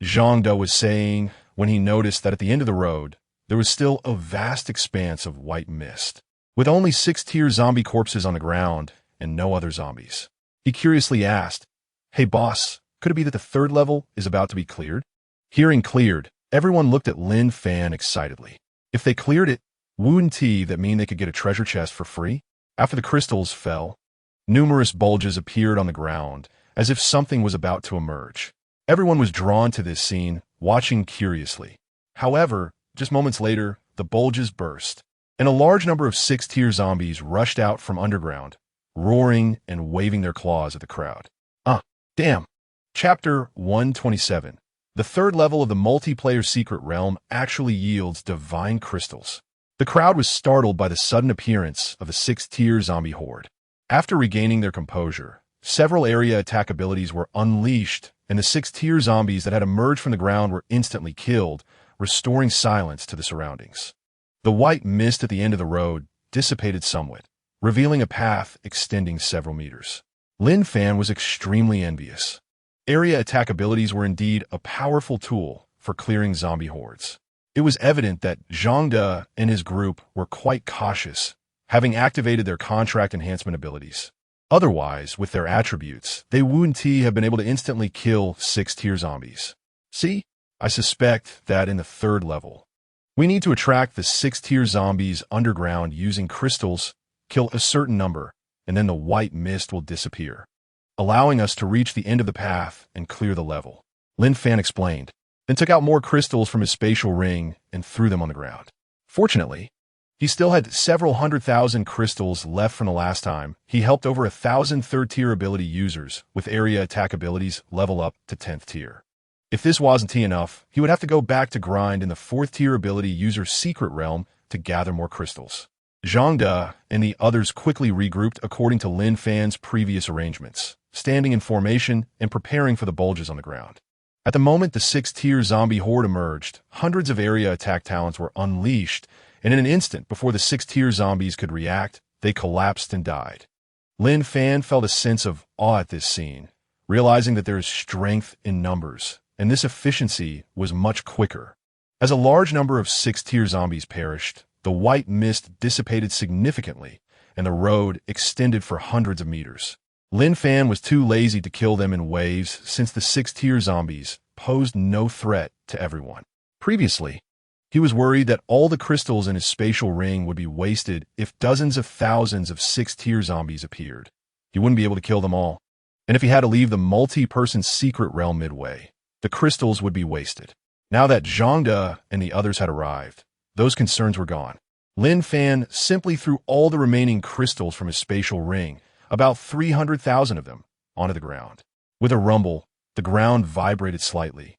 Zhangde was saying when he noticed that at the end of the road, there was still a vast expanse of white mist, with only 6-tier zombie corpses on the ground and no other zombies. He curiously asked, "Hey boss, could it be that the third level is about to be cleared?" Hearing cleared, everyone looked at Lin Fan excitedly. If they cleared it, wouldn't that mean they could get a treasure chest for free? After the crystals fell, numerous bulges appeared on the ground, as if something was about to emerge. Everyone was drawn to this scene, watching curiously. However, just moments later, the bulges burst, and a large number of 6-tier zombies rushed out from underground, roaring and waving their claws at the crowd. Damn. Chapter 127. The third level of the multiplayer secret realm actually yields divine crystals. The crowd was startled by the sudden appearance of the 6-tier zombie horde. After regaining their composure, several area attack abilities were unleashed, and the 6-tier zombies that had emerged from the ground were instantly killed, restoring silence to the surroundings. The white mist at the end of the road dissipated somewhat, revealing a path extending several meters. Lin Fan was extremely envious. Area attack abilities were indeed a powerful tool for clearing zombie hordes. It was evident that Zhangde and his group were quite cautious, having activated their contract enhancement abilities. Otherwise, with their attributes, they wouldn't have been able to instantly kill 6-tier zombies. See, I suspect that in the third level, we need to attract the 6-tier zombies underground using crystals, kill a certain number, and then the white mist will disappear, allowing us to reach the end of the path and clear the level. Lin Fan explained, then took out more crystals from his spatial ring and threw them on the ground. Fortunately, he still had several 100,000 crystals left from the last time he helped over 1,000 third-tier ability users with area attack abilities level up to 10th tier. If this wasn't enough, he would have to go back to grind in the 4th-tier ability user secret realm to gather more crystals. Zhangde and the others quickly regrouped according to Lin Fan's previous arrangements, standing in formation and preparing for the bulges on the ground. At the moment the 6-tier zombie horde emerged, hundreds of area attack talents were unleashed, and in an instant before the 6-tier zombies could react, they collapsed and died. Lin Fan felt a sense of awe at this scene, realizing that there is strength in numbers, and this efficiency was much quicker. As a large number of 6-tier zombies perished, the white mist dissipated significantly, and the road extended for hundreds of meters. Lin Fan was too lazy to kill them in waves since the 6-tier zombies posed no threat to everyone. Previously, he was worried that all the crystals in his spatial ring would be wasted if dozens of thousands of 6-tier zombies appeared. He wouldn't be able to kill them all, and if he had to leave the multi-person secret realm midway, the crystals would be wasted. Now that Zhangde and the others had arrived, those concerns were gone. Lin Fan simply threw all the remaining crystals from his spatial ring, about 300,000 of them, onto the ground. With a rumble, the ground vibrated slightly.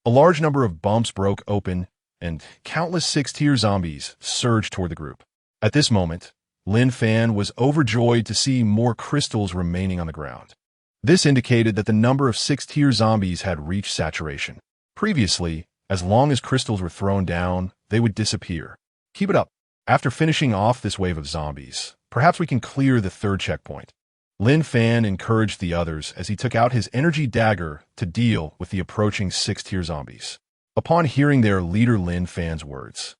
A large number of bumps broke open, and countless 6-tier zombies surged toward the group. At this moment, Lin Fan was overjoyed to see more crystals remaining on the ground. This indicated that the number of 6-tier zombies had reached saturation. Previously, as long as crystals were thrown down, they would disappear. Keep it up. After finishing off this wave of zombies, perhaps we can clear the third checkpoint. Lin Fan encouraged the others as he took out his energy dagger to deal with the approaching 6-tier zombies. Upon hearing their leader Lin Fan's words,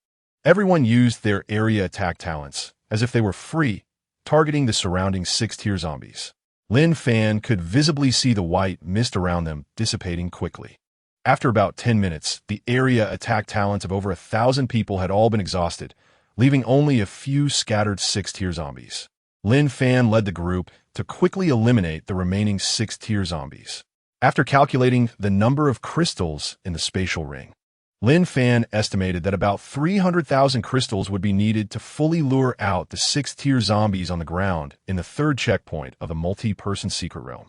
everyone used their area attack talents as if they were free, targeting the surrounding 6-tier zombies. Lin Fan could visibly see the white mist around them dissipating quickly. After about 10 minutes, the area attack talents of over 1,000 people had all been exhausted, leaving only a few scattered 6-tier zombies. Lin Fan led the group to quickly eliminate the remaining 6-tier zombies. After calculating the number of crystals in the spatial ring, Lin Fan estimated that about 300,000 crystals would be needed to fully lure out the 6-tier zombies on the ground in the third checkpoint of the multi-person secret realm.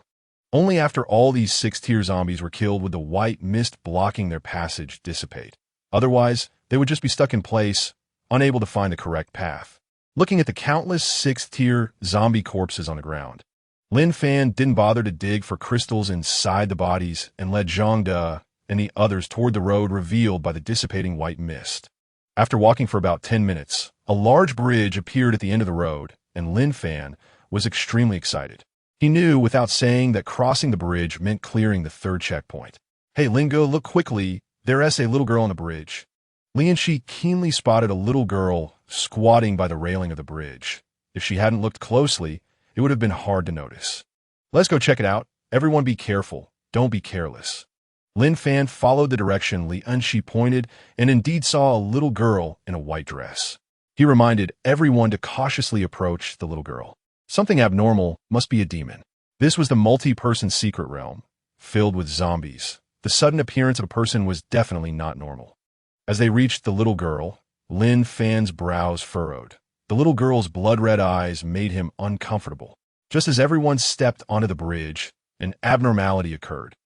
Only after all these 6-tier zombies were killed would the white mist blocking their passage dissipate. Otherwise, they would just be stuck in place, unable to find the correct path. Looking at the countless 6-tier zombie corpses on the ground, Lin Fan didn't bother to dig for crystals inside the bodies and led Zhang De and the others toward the road revealed by the dissipating white mist. After walking for about 10 minutes, a large bridge appeared at the end of the road, and Lin Fan was extremely excited. He knew without saying that crossing the bridge meant clearing the third checkpoint. "Hey, Lingo, look quickly. There's a little girl on the bridge." Lian Shi keenly spotted a little girl squatting by the railing of the bridge. If she hadn't looked closely, it would have been hard to notice. "Let's go check it out. Everyone be careful. Don't be careless." Lin Fan followed the direction Lian Shi pointed and indeed saw a little girl in a white dress. He reminded everyone to cautiously approach the little girl. Something abnormal must be a demon. This was the multi-person secret realm, filled with zombies. The sudden appearance of a person was definitely not normal. As they reached the little girl, Lin Fan's brows furrowed. The little girl's blood-red eyes made him uncomfortable. Just as everyone stepped onto the bridge, an abnormality occurred,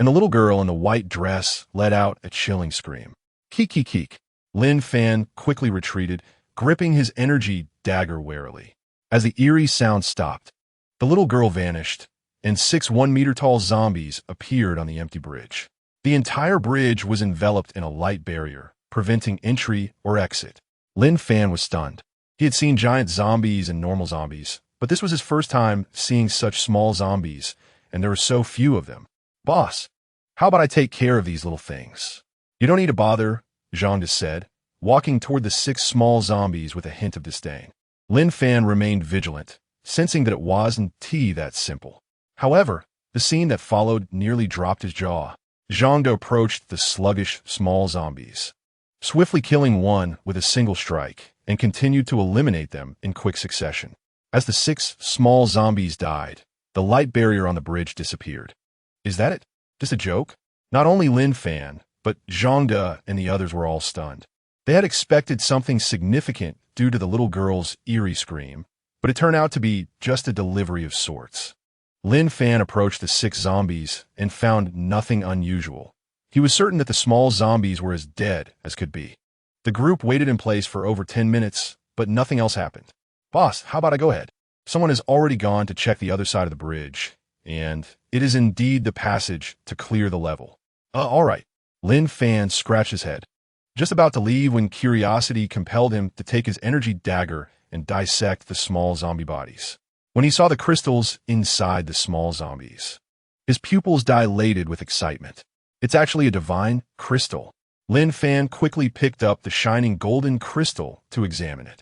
and the little girl in the white dress let out a chilling scream. "Keek, keek, keek." Lin Fan quickly retreated, gripping his energy dagger warily. As the eerie sound stopped, the little girl vanished, and 6 1-meter-tall zombies appeared on the empty bridge. The entire bridge was enveloped in a light barrier, preventing entry or exit. Lin Fan was stunned. He had seen giant zombies and normal zombies, but this was his first time seeing such small zombies, and there were so few of them. "Boss, how about I take care of these little things?" "You don't need to bother," Zhang De said, walking toward the 6 small zombies with a hint of disdain. Lin Fan remained vigilant, sensing that it wasn't that simple. However, the scene that followed nearly dropped his jaw. Zhang De approached the sluggish small zombies, swiftly killing one with a single strike, and continued to eliminate them in quick succession. As the 6 small zombies died, the light barrier on the bridge disappeared. Is that it? Just a joke? Not only Lin Fan, but Zhang De and the others were all stunned. They had expected something significant due to the little girl's eerie scream, but it turned out to be just a delivery of sorts. Lin Fan approached the 6 zombies and found nothing unusual. He was certain that the small zombies were as dead as could be. The group waited in place for over 10 minutes, but nothing else happened. "Boss, how about I go ahead? Someone has already gone to check the other side of the bridge, and it is indeed the passage to clear the level." All right." Lin Fan scratched his head, just about to leave when curiosity compelled him to take his energy dagger and dissect the small zombie bodies. When he saw the crystals inside the small zombies, his pupils dilated with excitement. "It's actually a divine crystal." Lin Fan quickly picked up the shining golden crystal to examine it.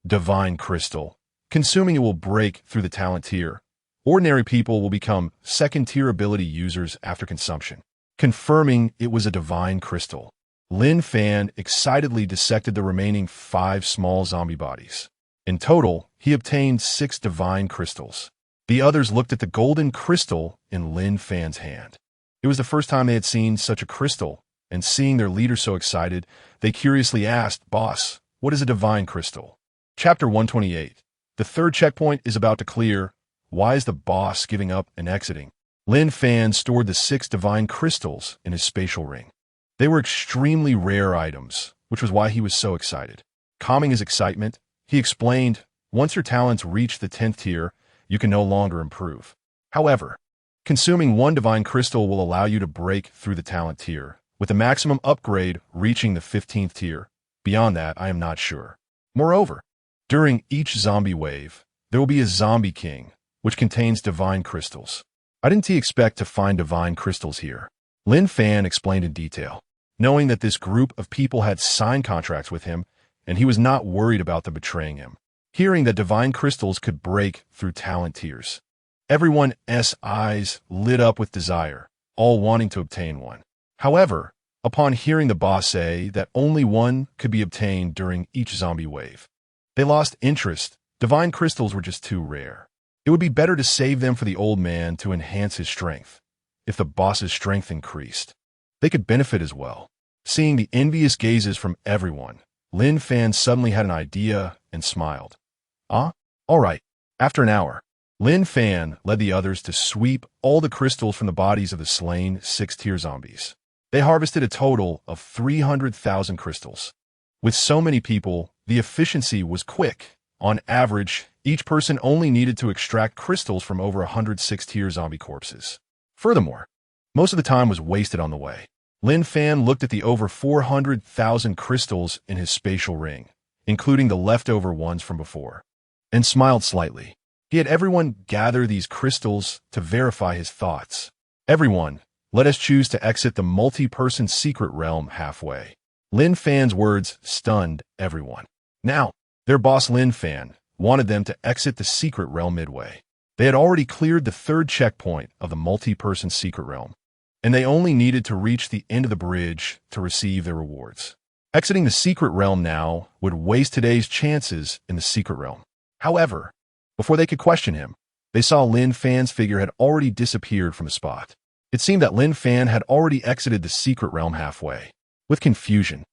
Divine crystal. Consuming it will break through the talent tier. Ordinary people will become second-tier ability users after consumption. Confirming it was a divine crystal, Lin Fan excitedly dissected the remaining 5 small zombie bodies. In total, he obtained 6 divine crystals. The others looked at the golden crystal in Lin Fan's hand. It was the first time they had seen such a crystal, and seeing their leader so excited, they curiously asked, "Boss, what is a divine crystal?" Chapter 128. The third checkpoint is about to clear. Why is the boss giving up and exiting? Lin Fan stored the 6 divine crystals in his spatial ring. They were extremely rare items, which was why he was so excited. Calming his excitement, he explained, "Once your talents reach the 10th tier, you can no longer improve. However, consuming 1 divine crystal will allow you to break through the talent tier, with the maximum upgrade reaching the 15th tier. Beyond that, I am not sure. Moreover, during each zombie wave, there will be a zombie king, which contains divine crystals. I didn't expect to find divine crystals here." Lin Fan explained in detail, knowing that this group of people had signed contracts with him, and he was not worried about them betraying him. Hearing that divine crystals could break through talent tiers, everyone's eyes lit up with desire, all wanting to obtain one. However, upon hearing the boss say that only one could be obtained during each zombie wave, they lost interest Divine crystals were just too rare. It would be better to save them for the old man to enhance his strength. If the boss's strength increased, they could benefit as well. Seeing the envious gazes from everyone, Lin Fan suddenly had an idea and smiled. All right. After an hour, Lin Fan led the others to sweep all the crystals from the bodies of the slain 6-tier zombies. They harvested a total of 300,000 crystals. With so many people, the efficiency was quick. On average, each person only needed to extract crystals from over 100 6-tier zombie corpses. Furthermore, most of the time was wasted on the way. Lin Fan looked at the over 400,000 crystals in his spatial ring, including the leftover ones from before, and smiled slightly. He had everyone gather these crystals to verify his thoughts. Everyone, let us choose to exit the multi-person secret realm halfway. Lin Fan's words stunned everyone. Now, their boss Lin Fan wanted them to exit the secret realm midway. They had already cleared the third checkpoint of the multi-person secret realm, and they only needed to reach the end of the bridge to receive their rewards. Exiting the secret realm now would waste today's chances in the secret realm. However, before they could question him, they saw Lin Fan's figure had already disappeared from the spot. It seemed that Lin Fan had already exited the secret realm halfway. With confusion,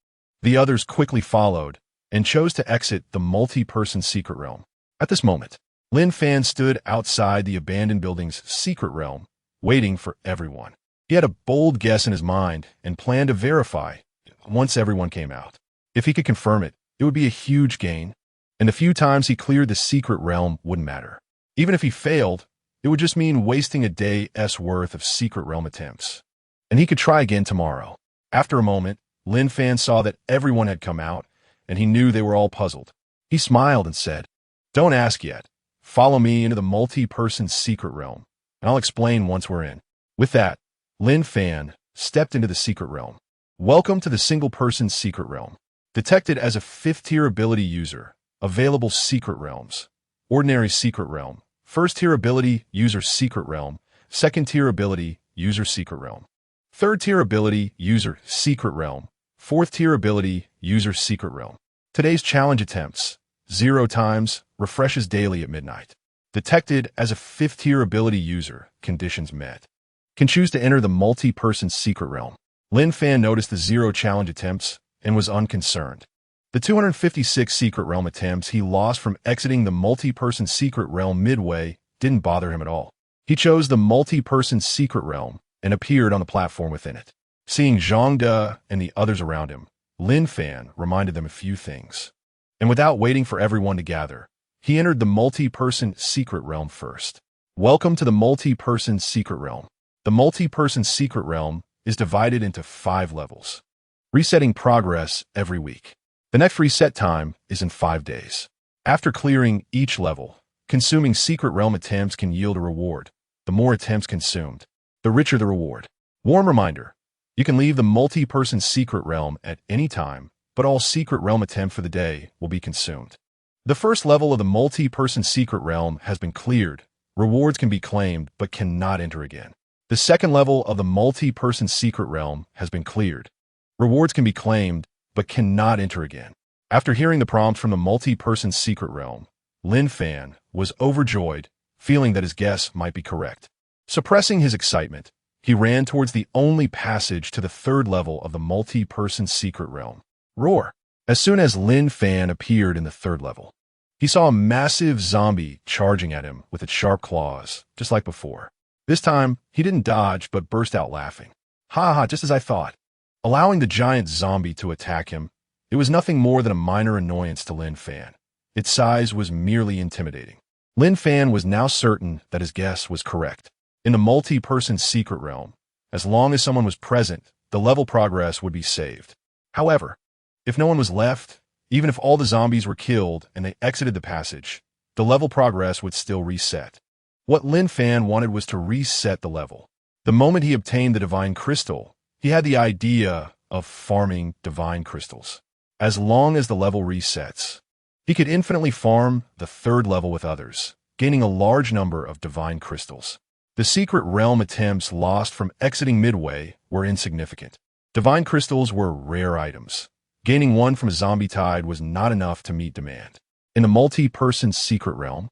the others quickly followed and chose to exit the multi-person secret realm. At this moment, Lin Fan stood outside the abandoned building's secret realm, waiting for everyone. He had a bold guess in his mind and planned to verify once everyone came out. If he could confirm it, it would be a huge gain, and the few times he cleared the secret realm wouldn't matter. Even if he failed, it would just mean wasting a day's worth of secret realm attempts. And he could try again tomorrow. After a moment, Lin Fan saw that everyone had come out, and he knew they were all puzzled. He smiled and said, "Don't ask yet. Follow me into the multi-person secret realm, and I'll explain once we're in." With that, Lin Fan stepped into the secret realm. Welcome to the single-person secret realm. Detected as a 5th-tier ability user. Available secret realms. Ordinary secret realm. 1st-tier ability user secret realm. 2nd-tier ability user secret realm. 3rd-tier ability user secret realm. 4th-tier ability user secret realm. Today's challenge attempts. 0 times. Refreshes daily at midnight. Detected as a 5th-tier ability user. Conditions met. Can choose to enter the multi-person secret realm. Lin Fan noticed the 0 challenge attempts and was unconcerned. The 256 secret realm attempts he lost from exiting the multi-person secret realm midway didn't bother him at all. He chose the multi-person secret realm and appeared on the platform within it. Seeing Zhang De and the others around him, Lin Fan reminded them a few things. And without waiting for everyone to gather, he entered the multi-person secret realm first. Welcome to the multi-person secret realm. The multi-person secret realm is divided into 5 levels, resetting progress every week. The next reset time is in 5 days. After clearing each level, consuming secret realm attempts can yield a reward. The more attempts consumed, the richer the reward. Warm reminder, you can leave the multi-person secret realm at any time, but all secret realm attempts for the day will be consumed. The first level of the multi-person secret realm has been cleared. Rewards can be claimed, but cannot enter again. The second level of the multi-person secret realm has been cleared. Rewards can be claimed, but cannot enter again. After hearing the prompts from the multi-person secret realm, Lin Fan was overjoyed, feeling that his guess might be correct. Suppressing his excitement, he ran towards the only passage to the 3rd level of the multi-person secret realm. Roar! As soon as Lin Fan appeared in the 3rd level, he saw a massive zombie charging at him with its sharp claws, just like before. This time, he didn't dodge but burst out laughing. Ha ha, just as I thought. Allowing the giant zombie to attack him, it was nothing more than a minor annoyance to Lin Fan. Its size was merely intimidating. Lin Fan was now certain that his guess was correct. In the multi-person secret realm, as long as someone was present, the level progress would be saved. However, if no one was left, even if all the zombies were killed and they exited the passage, the level progress would still reset. What Lin Fan wanted was to reset the level. The moment he obtained the divine crystal, he had the idea of farming divine crystals. As long as the level resets, he could infinitely farm the 3rd level with others, gaining a large number of divine crystals. The secret realm attempts lost from exiting midway were insignificant. Divine crystals were rare items. Gaining one from a zombie tide was not enough to meet demand. In the multi-person secret realm,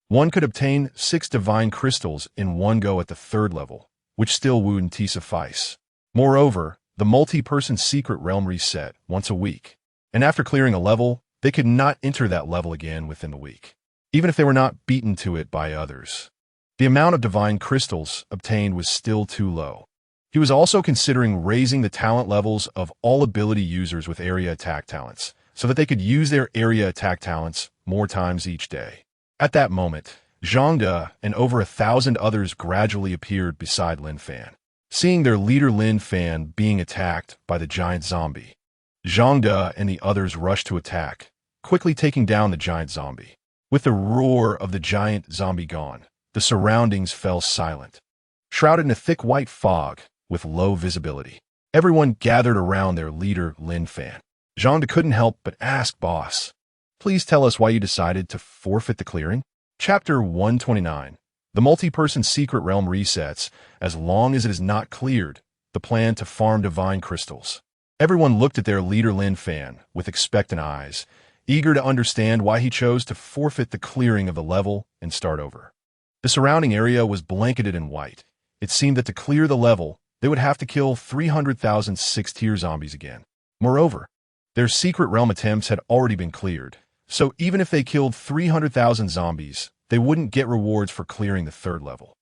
one could obtain 6 divine crystals in one go at the 3rd level, which still wouldn't suffice. Moreover, the multi-person secret realm reset once a week, and after clearing a level, they could not enter that level again within the week, even if they were not beaten to it by others. The amount of divine crystals obtained was still too low. He was also considering raising the talent levels of all ability users with area attack talents, so that they could use their area attack talents more times each day. At that moment, Zhang De and over 1,000 others gradually appeared beside Lin Fan. Seeing their leader Lin Fan being attacked by the giant zombie, Zhang De and the others rushed to attack, quickly taking down the giant zombie. With the roar of the giant zombie gone, the surroundings fell silent. Shrouded in a thick white fog with low visibility, everyone gathered around their leader Lin Fan. Zhang De couldn't help but ask, "Boss, please tell us why you decided to forfeit the clearing?" Chapter 129. The multi-person secret realm resets as long as it is not cleared. The plan to farm divine crystals. Everyone looked at their leader Lin Fan with expectant eyes, eager to understand why he chose to forfeit the clearing of the level and start over. The surrounding area was blanketed in white. It seemed that to clear the level, they would have to kill 300,000 6-tier zombies again. Moreover, their secret realm attempts had already been cleared, so even if they killed 300,000 zombies, they wouldn't get rewards for clearing the 3rd level.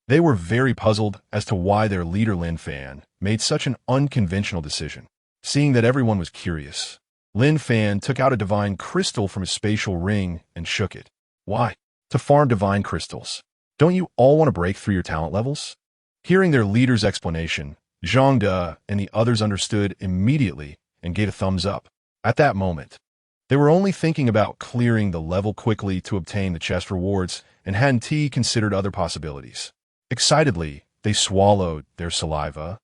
They were very puzzled as to why their leader Lin Fan made such an unconventional decision. Seeing that everyone was curious, Lin Fan took out a divine crystal from his spatial ring and shook it. "Why? To farm divine crystals. Don't you all want to break through your talent levels?" Hearing their leader's explanation, Zhang De and the others understood immediately and gave a thumbs up. At that moment, they were only thinking about clearing the level quickly to obtain the chest rewards and hadn't considered other possibilities. Excitedly, they swallowed their saliva,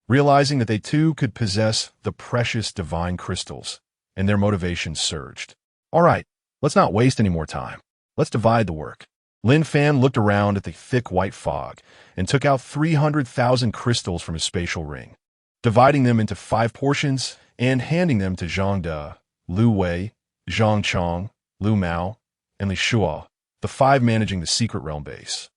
realizing that they too could possess the precious divine crystals, and their motivation surged. "All right, let's not waste any more time. Let's divide the work." Lin Fan looked around at the thick white fog and took out 300,000 crystals from his spatial ring, dividing them into 5 portions and handing them to Zhang De, Lu Wei, Zhang Chong, Lu Mao, and Li Shuo, the 5 managing the secret realm base.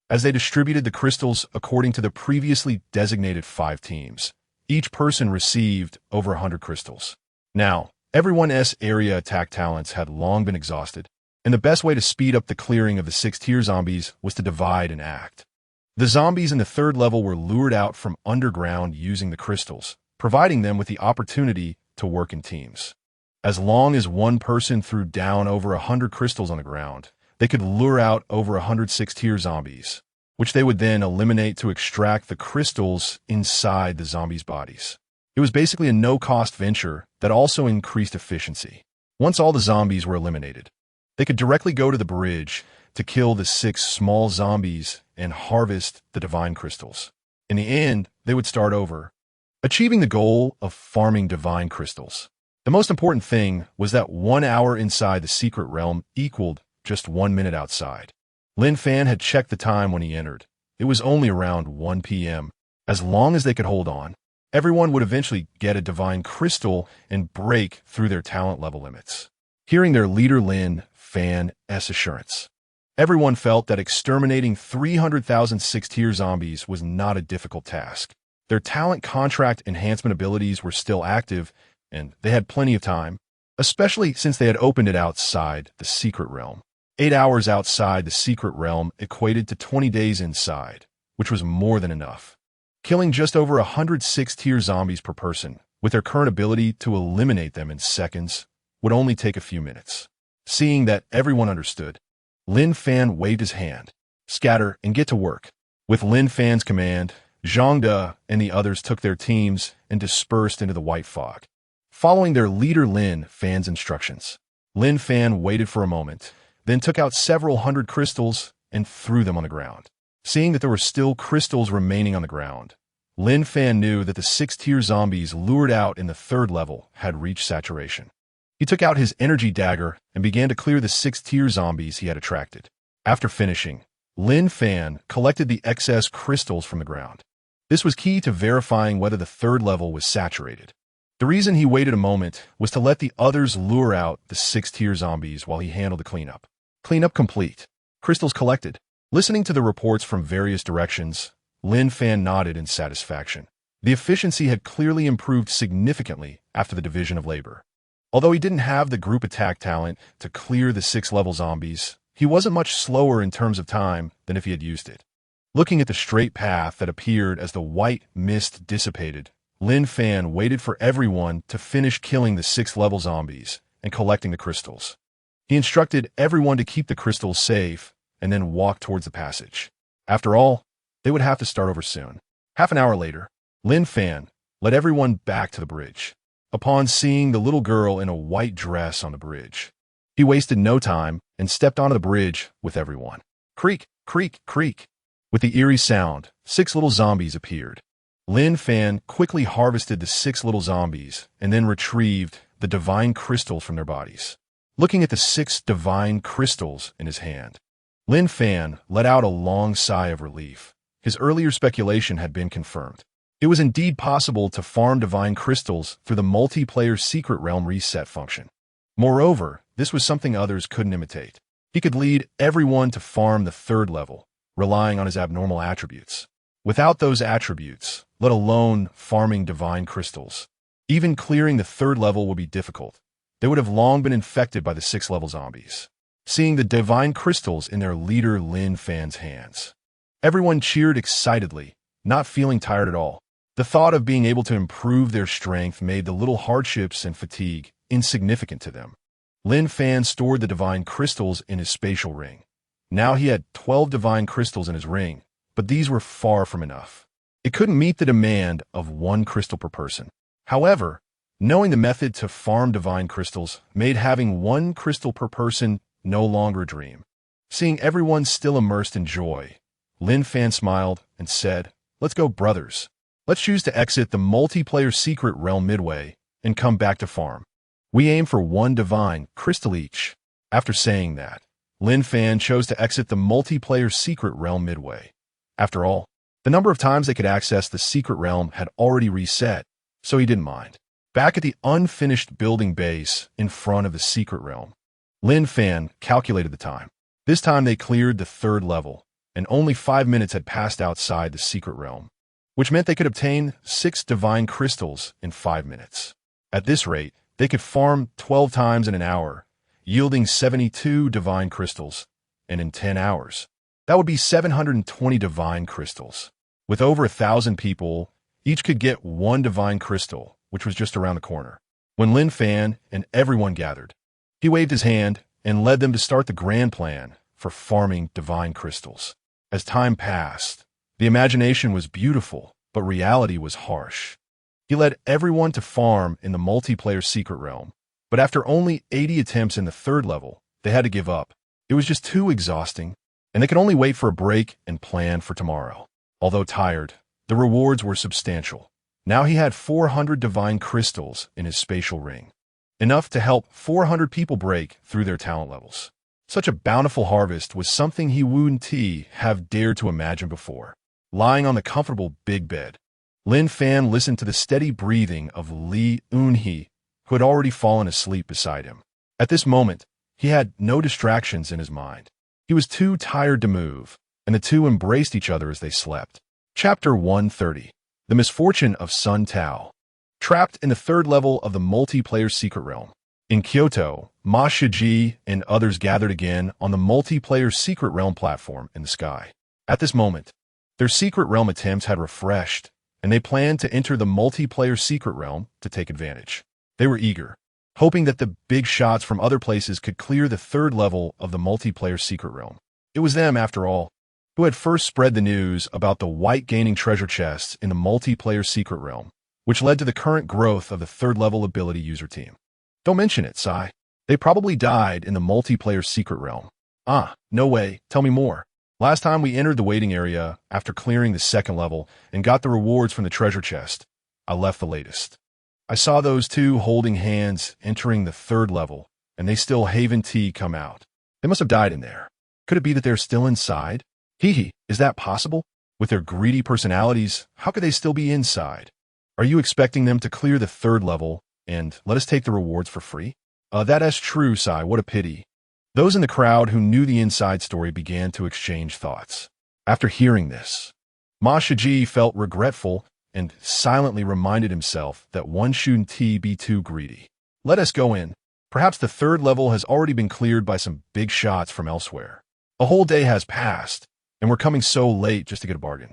As they distributed the crystals according to the previously designated 5 teams, each person received over 100 crystals. Now, everyone's area attack talents had long been exhausted, and the best way to speed up the clearing of the 6-tier zombies was to divide and act. The zombies in the 3rd level were lured out from underground using the crystals, providing them with the opportunity to work in teams. As long as one person threw down over 100 crystals on the ground, they could lure out over 100 6-tier zombies, which they would then eliminate to extract the crystals inside the zombies' bodies. It was basically a no-cost venture that also increased efficiency. Once all the zombies were eliminated, they could directly go to the bridge to kill the 6 small zombies and harvest the divine crystals. In the end, they would start over, achieving the goal of farming divine crystals. The most important thing was that 1 hour inside the secret realm equaled just 1 minute outside. Lin Fan had checked the time when he entered. It was only around 1 p.m. As long as they could hold on, everyone would eventually get a divine crystal and break through their talent level limits. Hearing their leader Lin Fan's assurance, everyone felt that exterminating 300,000 6-tier zombies was not a difficult task. Their talent contract enhancement abilities were still active, and they had plenty of time, especially since they had opened it outside the secret realm. 8 hours outside the secret realm equated to 20 days inside, which was more than enough. Killing just over 100 6-tier zombies per person, with their current ability to eliminate them in seconds, would only take a few minutes. Seeing that everyone understood, Lin Fan waved his hand. "Scatter and get to work." With Lin Fan's command, Zhang De and the others took their teams and dispersed into the white fog. Following their leader Lin Fan's instructions, Lin Fan waited for a moment, then took out several hundred crystals and threw them on the ground. Seeing that there were still crystals remaining on the ground, Lin Fan knew that the 6-tier zombies lured out in the 3rd level had reached saturation. He took out his energy dagger and began to clear the 6-tier zombies he had attracted. After finishing, Lin Fan collected the excess crystals from the ground. This was key to verifying whether the 3rd level was saturated. The reason he waited a moment was to let the others lure out the 6-tier zombies while he handled the cleanup. Cleanup complete. Crystals collected. Listening to the reports from various directions, Lin Fan nodded in satisfaction. The efficiency had clearly improved significantly after the division of labor. Although he didn't have the group attack talent to clear the 6-level zombies, he wasn't much slower in terms of time than if he had used it. Looking at the straight path that appeared as the white mist dissipated, Lin Fan waited for everyone to finish killing the 6th-level zombies and collecting the crystals. He instructed everyone to keep the crystals safe and then walk towards the passage. After all, they would have to start over soon. Half an hour later, Lin Fan led everyone back to the bridge. Upon seeing the little girl in a white dress on the bridge, he wasted no time and stepped onto the bridge with everyone. Creak, creak, creak. With the eerie sound, 6 little zombies appeared. Lin Fan quickly harvested the 6 little zombies and then retrieved the divine crystals from their bodies. Looking at the 6 divine crystals in his hand, Lin Fan let out a long sigh of relief. His earlier speculation had been confirmed. It was indeed possible to farm divine crystals through the multiplayer secret realm reset function. Moreover, this was something others couldn't imitate. He could lead everyone to farm the 3rd level, relying on his abnormal attributes. Without those attributes, let alone farming divine crystals, even clearing the 3rd level would be difficult. They would have long been infected by the 6th-level zombies. Seeing the divine crystals in their leader Lin Fan's hands, everyone cheered excitedly, not feeling tired at all. The thought of being able to improve their strength made the little hardships and fatigue insignificant to them. Lin Fan stored the divine crystals in his spatial ring. Now he had 12 divine crystals in his ring, but these were far from enough. It couldn't meet the demand of 1 crystal per person. However, knowing the method to farm divine crystals made having 1 crystal per person no longer a dream. Seeing everyone still immersed in joy, Lin Fan smiled and said, "Let's go, brothers. Let's choose to exit the multiplayer secret realm midway and come back to farm. We aim for 1 divine crystal each." After saying that, Lin Fan chose to exit the multiplayer secret realm midway. After all, the number of times they could access the secret realm had already reset, so he didn't mind. Back at the unfinished building base in front of the secret realm, Lin Fan calculated the time. This time they cleared the 3rd level, and only 5 minutes had passed outside the secret realm, which meant they could obtain 6 divine crystals in 5 minutes. At this rate, they could farm 12 times in an hour, yielding 72 divine crystals, and in 10 hours, that would be 720 divine crystals. With over 1,000 people, each could get 1 divine crystal, which was just around the corner. When Lin Fan and everyone gathered, he waved his hand and led them to start the grand plan for farming divine crystals. As time passed, the imagination was beautiful, but reality was harsh. He led everyone to farm in the multiplayer secret realm, but after only 80 attempts in the 3rd level, they had to give up. It was just too exhausting, and they could only wait for a break and plan for tomorrow. Although tired, the rewards were substantial. Now he had 400 divine crystals in his spatial ring, enough to help 400 people break through their talent levels. Such a bountiful harvest was something he wouldn't have dared to imagine before. Lying on the comfortable big bed, Lin Fan listened to the steady breathing of Li Eunhee, who had already fallen asleep beside him. At this moment, he had no distractions in his mind. He was too tired to move, and the two embraced each other as they slept. Chapter 130. The Misfortune of Sun Tao. Trapped in the 3rd level of the multiplayer secret realm. In Kyoto, Ma Shiji and others gathered again on the multiplayer secret realm platform in the sky. At this moment, their secret realm attempts had refreshed, and they planned to enter the multiplayer secret realm to take advantage. They were eager, hoping that the big shots from other places could clear the 3rd level of the multiplayer secret realm. It was them, after all, who had first spread the news about the white gaining treasure chests in the multiplayer secret realm, which led to the current growth of the 3rd level ability user team. Don't mention it, Sai. They probably died in the multiplayer secret realm. Ah, no way. Tell me more. Last time we entered the waiting area after clearing the 2nd level and got the rewards from the treasure chest, I left the latest. I saw those two holding hands entering the 3rd level, and they still Haven Tea come out. They must have died in there. Could it be that they're still inside? Hee, is that possible? With their greedy personalities, how could they still be inside? Are you expecting them to clear the third level and let us take the rewards for free? That is true, Sai. What a pity. Those in the crowd who knew the inside story began to exchange thoughts. After hearing this, Ma Shiji felt regretful and silently reminded himself that one shouldn't be too greedy. Let us go in. Perhaps the third level has already been cleared by some big shots from elsewhere. A whole day has passed, and we're coming so late just to get a bargain.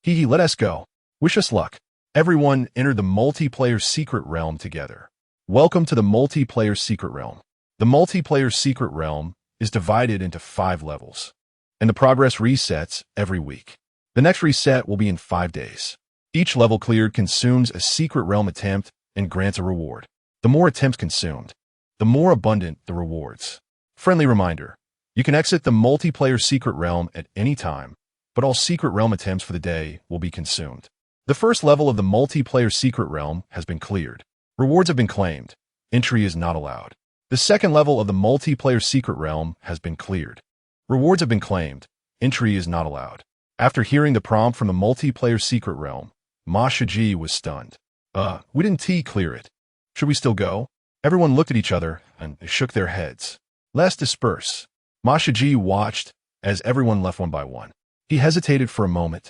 Let us go. Wish us luck. Everyone entered the multiplayer secret realm together. Welcome to the multiplayer secret realm. The multiplayer secret realm is divided into 5 levels, and the progress resets every week. The next reset will be in 5 days. Each level cleared consumes a secret realm attempt and grants a reward. The more attempts consumed, the more abundant the rewards. Friendly reminder, you can exit the multiplayer secret realm at any time, but all secret realm attempts for the day will be consumed. The first level of the multiplayer secret realm has been cleared. Rewards have been claimed. Entry is not allowed. The second level of the multiplayer secret realm has been cleared. Rewards have been claimed. Entry is not allowed. After hearing the prompt from the multiplayer secret realm, Ma Shiji was stunned. We didn't clear it. Should we still go? Everyone looked at each other and shook their heads. Let's disperse. Ma Shiji watched as everyone left one by one. He hesitated for a moment,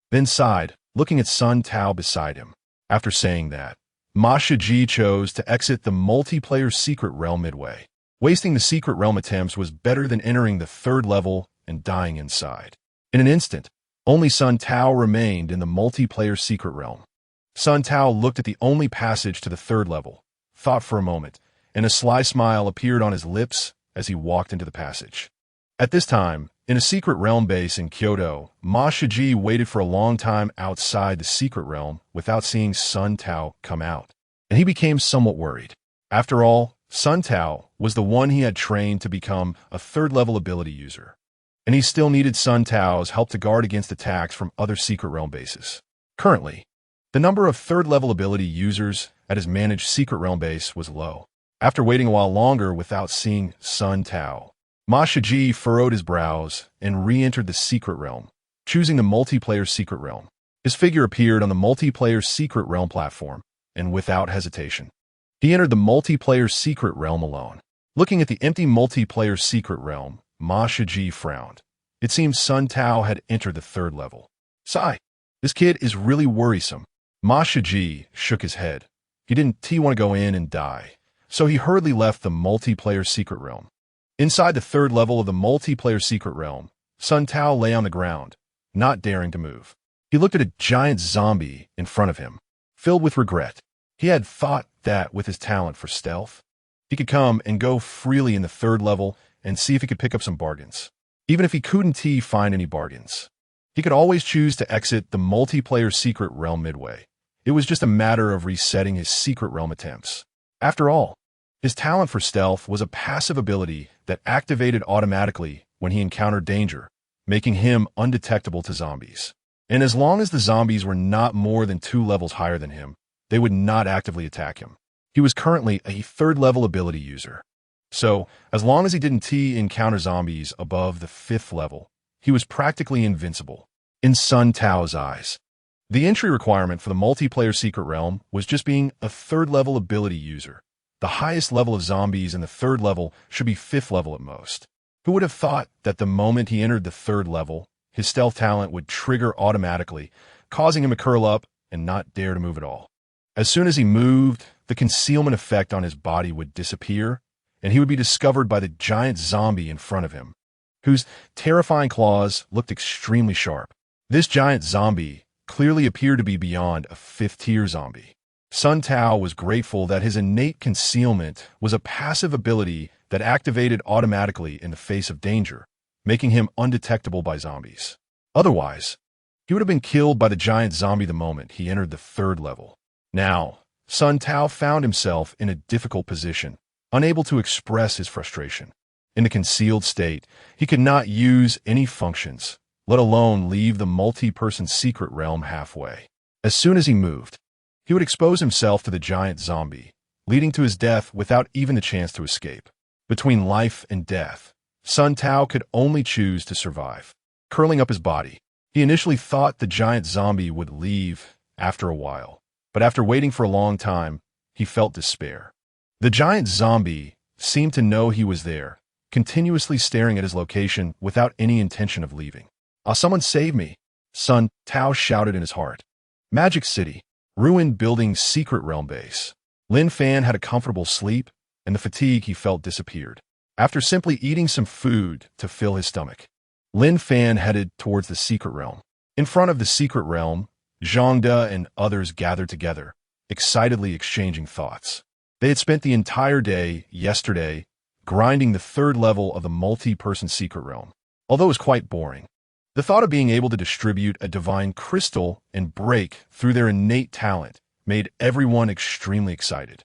then sighed, looking at Sun Tao beside him. After saying that, Ma Shiji chose to exit the multiplayer secret realm midway. Wasting the secret realm attempts was better than entering the third level and dying inside. In an instant, only Sun Tao remained in the multiplayer secret realm. Sun Tao looked at the only passage to the third level, thought for a moment, and a sly smile appeared on his lips as he walked into the passage. At this time, in a secret realm base in Kyoto, Ma Shiji waited for a long time outside the secret realm without seeing Sun Tao come out, and he became somewhat worried. After all, Sun Tao was the one he had trained to become a third-level ability user, and he still needed Sun Tao's help to guard against attacks from other secret realm bases. Currently, the number of third-level ability users at his managed secret realm base was low. After waiting a while longer without seeing Sun Tao, Ma Shiji furrowed his brows and re-entered the secret realm, choosing the multiplayer secret realm. His figure appeared on the multiplayer secret realm platform, and without hesitation, he entered the multiplayer secret realm alone. Looking at the empty multiplayer secret realm, Ma Shiji frowned. It seemed Sun Tao had entered the third level. Sigh, this kid is really worrisome. Ma Shiji shook his head. He didn't want to go in and die, so he hurriedly left the multiplayer secret realm. Inside the third level of the multiplayer secret realm, Sun Tao lay on the ground, not daring to move. He looked at a giant zombie in front of him, filled with regret. He had thought that with his talent for stealth, he could come and go freely in the third level and see if he could pick up some bargains. Even if he couldn't find any bargains, he could always choose to exit the multiplayer secret realm midway. It was just a matter of resetting his secret realm attempts. After all, his talent for stealth was a passive ability that activated automatically when he encountered danger, making him undetectable to zombies. And as long as the zombies were not more than 2 levels higher than him, they would not actively attack him. He was currently a third-level ability user. So, as long as he didn't encounter zombies above the 5th level, he was practically invincible. In Sun Tao's eyes, the entry requirement for the multiplayer secret realm was just being a third-level ability user. The highest level of zombies in the third level should be 5th level at most. Who would have thought that the moment he entered the third level, his stealth talent would trigger automatically, causing him to curl up and not dare to move at all. As soon as he moved, the concealment effect on his body would disappear, and he would be discovered by the giant zombie in front of him, whose terrifying claws looked extremely sharp. This giant zombie clearly appeared to be beyond a 5th-tier zombie. Sun Tao was grateful that his innate concealment was a passive ability that activated automatically in the face of danger, making him undetectable by zombies. Otherwise, he would have been killed by the giant zombie the moment he entered the third level. Now, Sun Tao found himself in a difficult position, unable to express his frustration. In a concealed state, he could not use any functions, let alone leave the multi-person secret realm halfway. As soon as he moved, he would expose himself to the giant zombie, leading to his death without even the chance to escape. Between life and death, Sun Tao could only choose to survive. Curling up his body, he initially thought the giant zombie would leave after a while, But after waiting for a long time, he felt despair. The giant zombie seemed to know he was there, continuously staring at his location without any intention of leaving. Someone save me!" Sun Tao shouted in his heart. Magic City, ruined building's secret realm base. Lin Fan had a comfortable sleep, and the fatigue he felt disappeared. After simply eating some food to fill his stomach, Lin Fan headed towards the secret realm. In front of the secret realm, Zhangde and others gathered together, excitedly exchanging thoughts. They had spent the entire day, yesterday, grinding the third level of the multi-person secret realm. Although it was quite boring, the thought of being able to distribute a divine crystal and break through their innate talent made everyone extremely excited.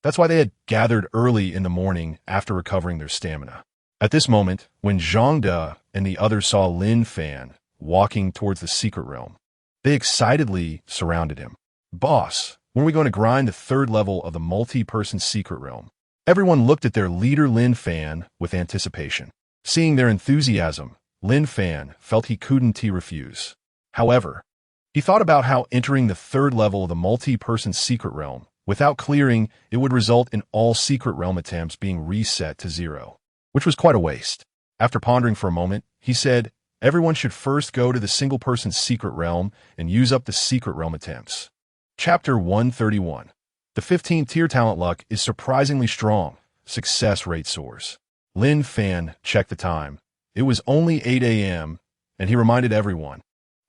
That's why they had gathered early in the morning after recovering their stamina. At this moment, when Zhangde and the others saw Lin Fan walking towards the secret realm, they excitedly surrounded him. "Boss, when are we going to grind the third level of the multi-person secret realm?" Everyone looked at their leader Lin Fan with anticipation. Seeing their enthusiasm, Lin Fan felt he couldn't refuse. However, he thought about how entering the third level of the multi-person secret realm without clearing it would result in all secret realm attempts being reset to 0, which was quite a waste. After pondering for a moment, he said, "Everyone should first go to the single-person secret realm and use up the secret realm attempts." Chapter 131. The 15th tier talent luck is surprisingly strong. Success rate soars. Lin Fan checked the time. It was only 8 a.m., and he reminded everyone,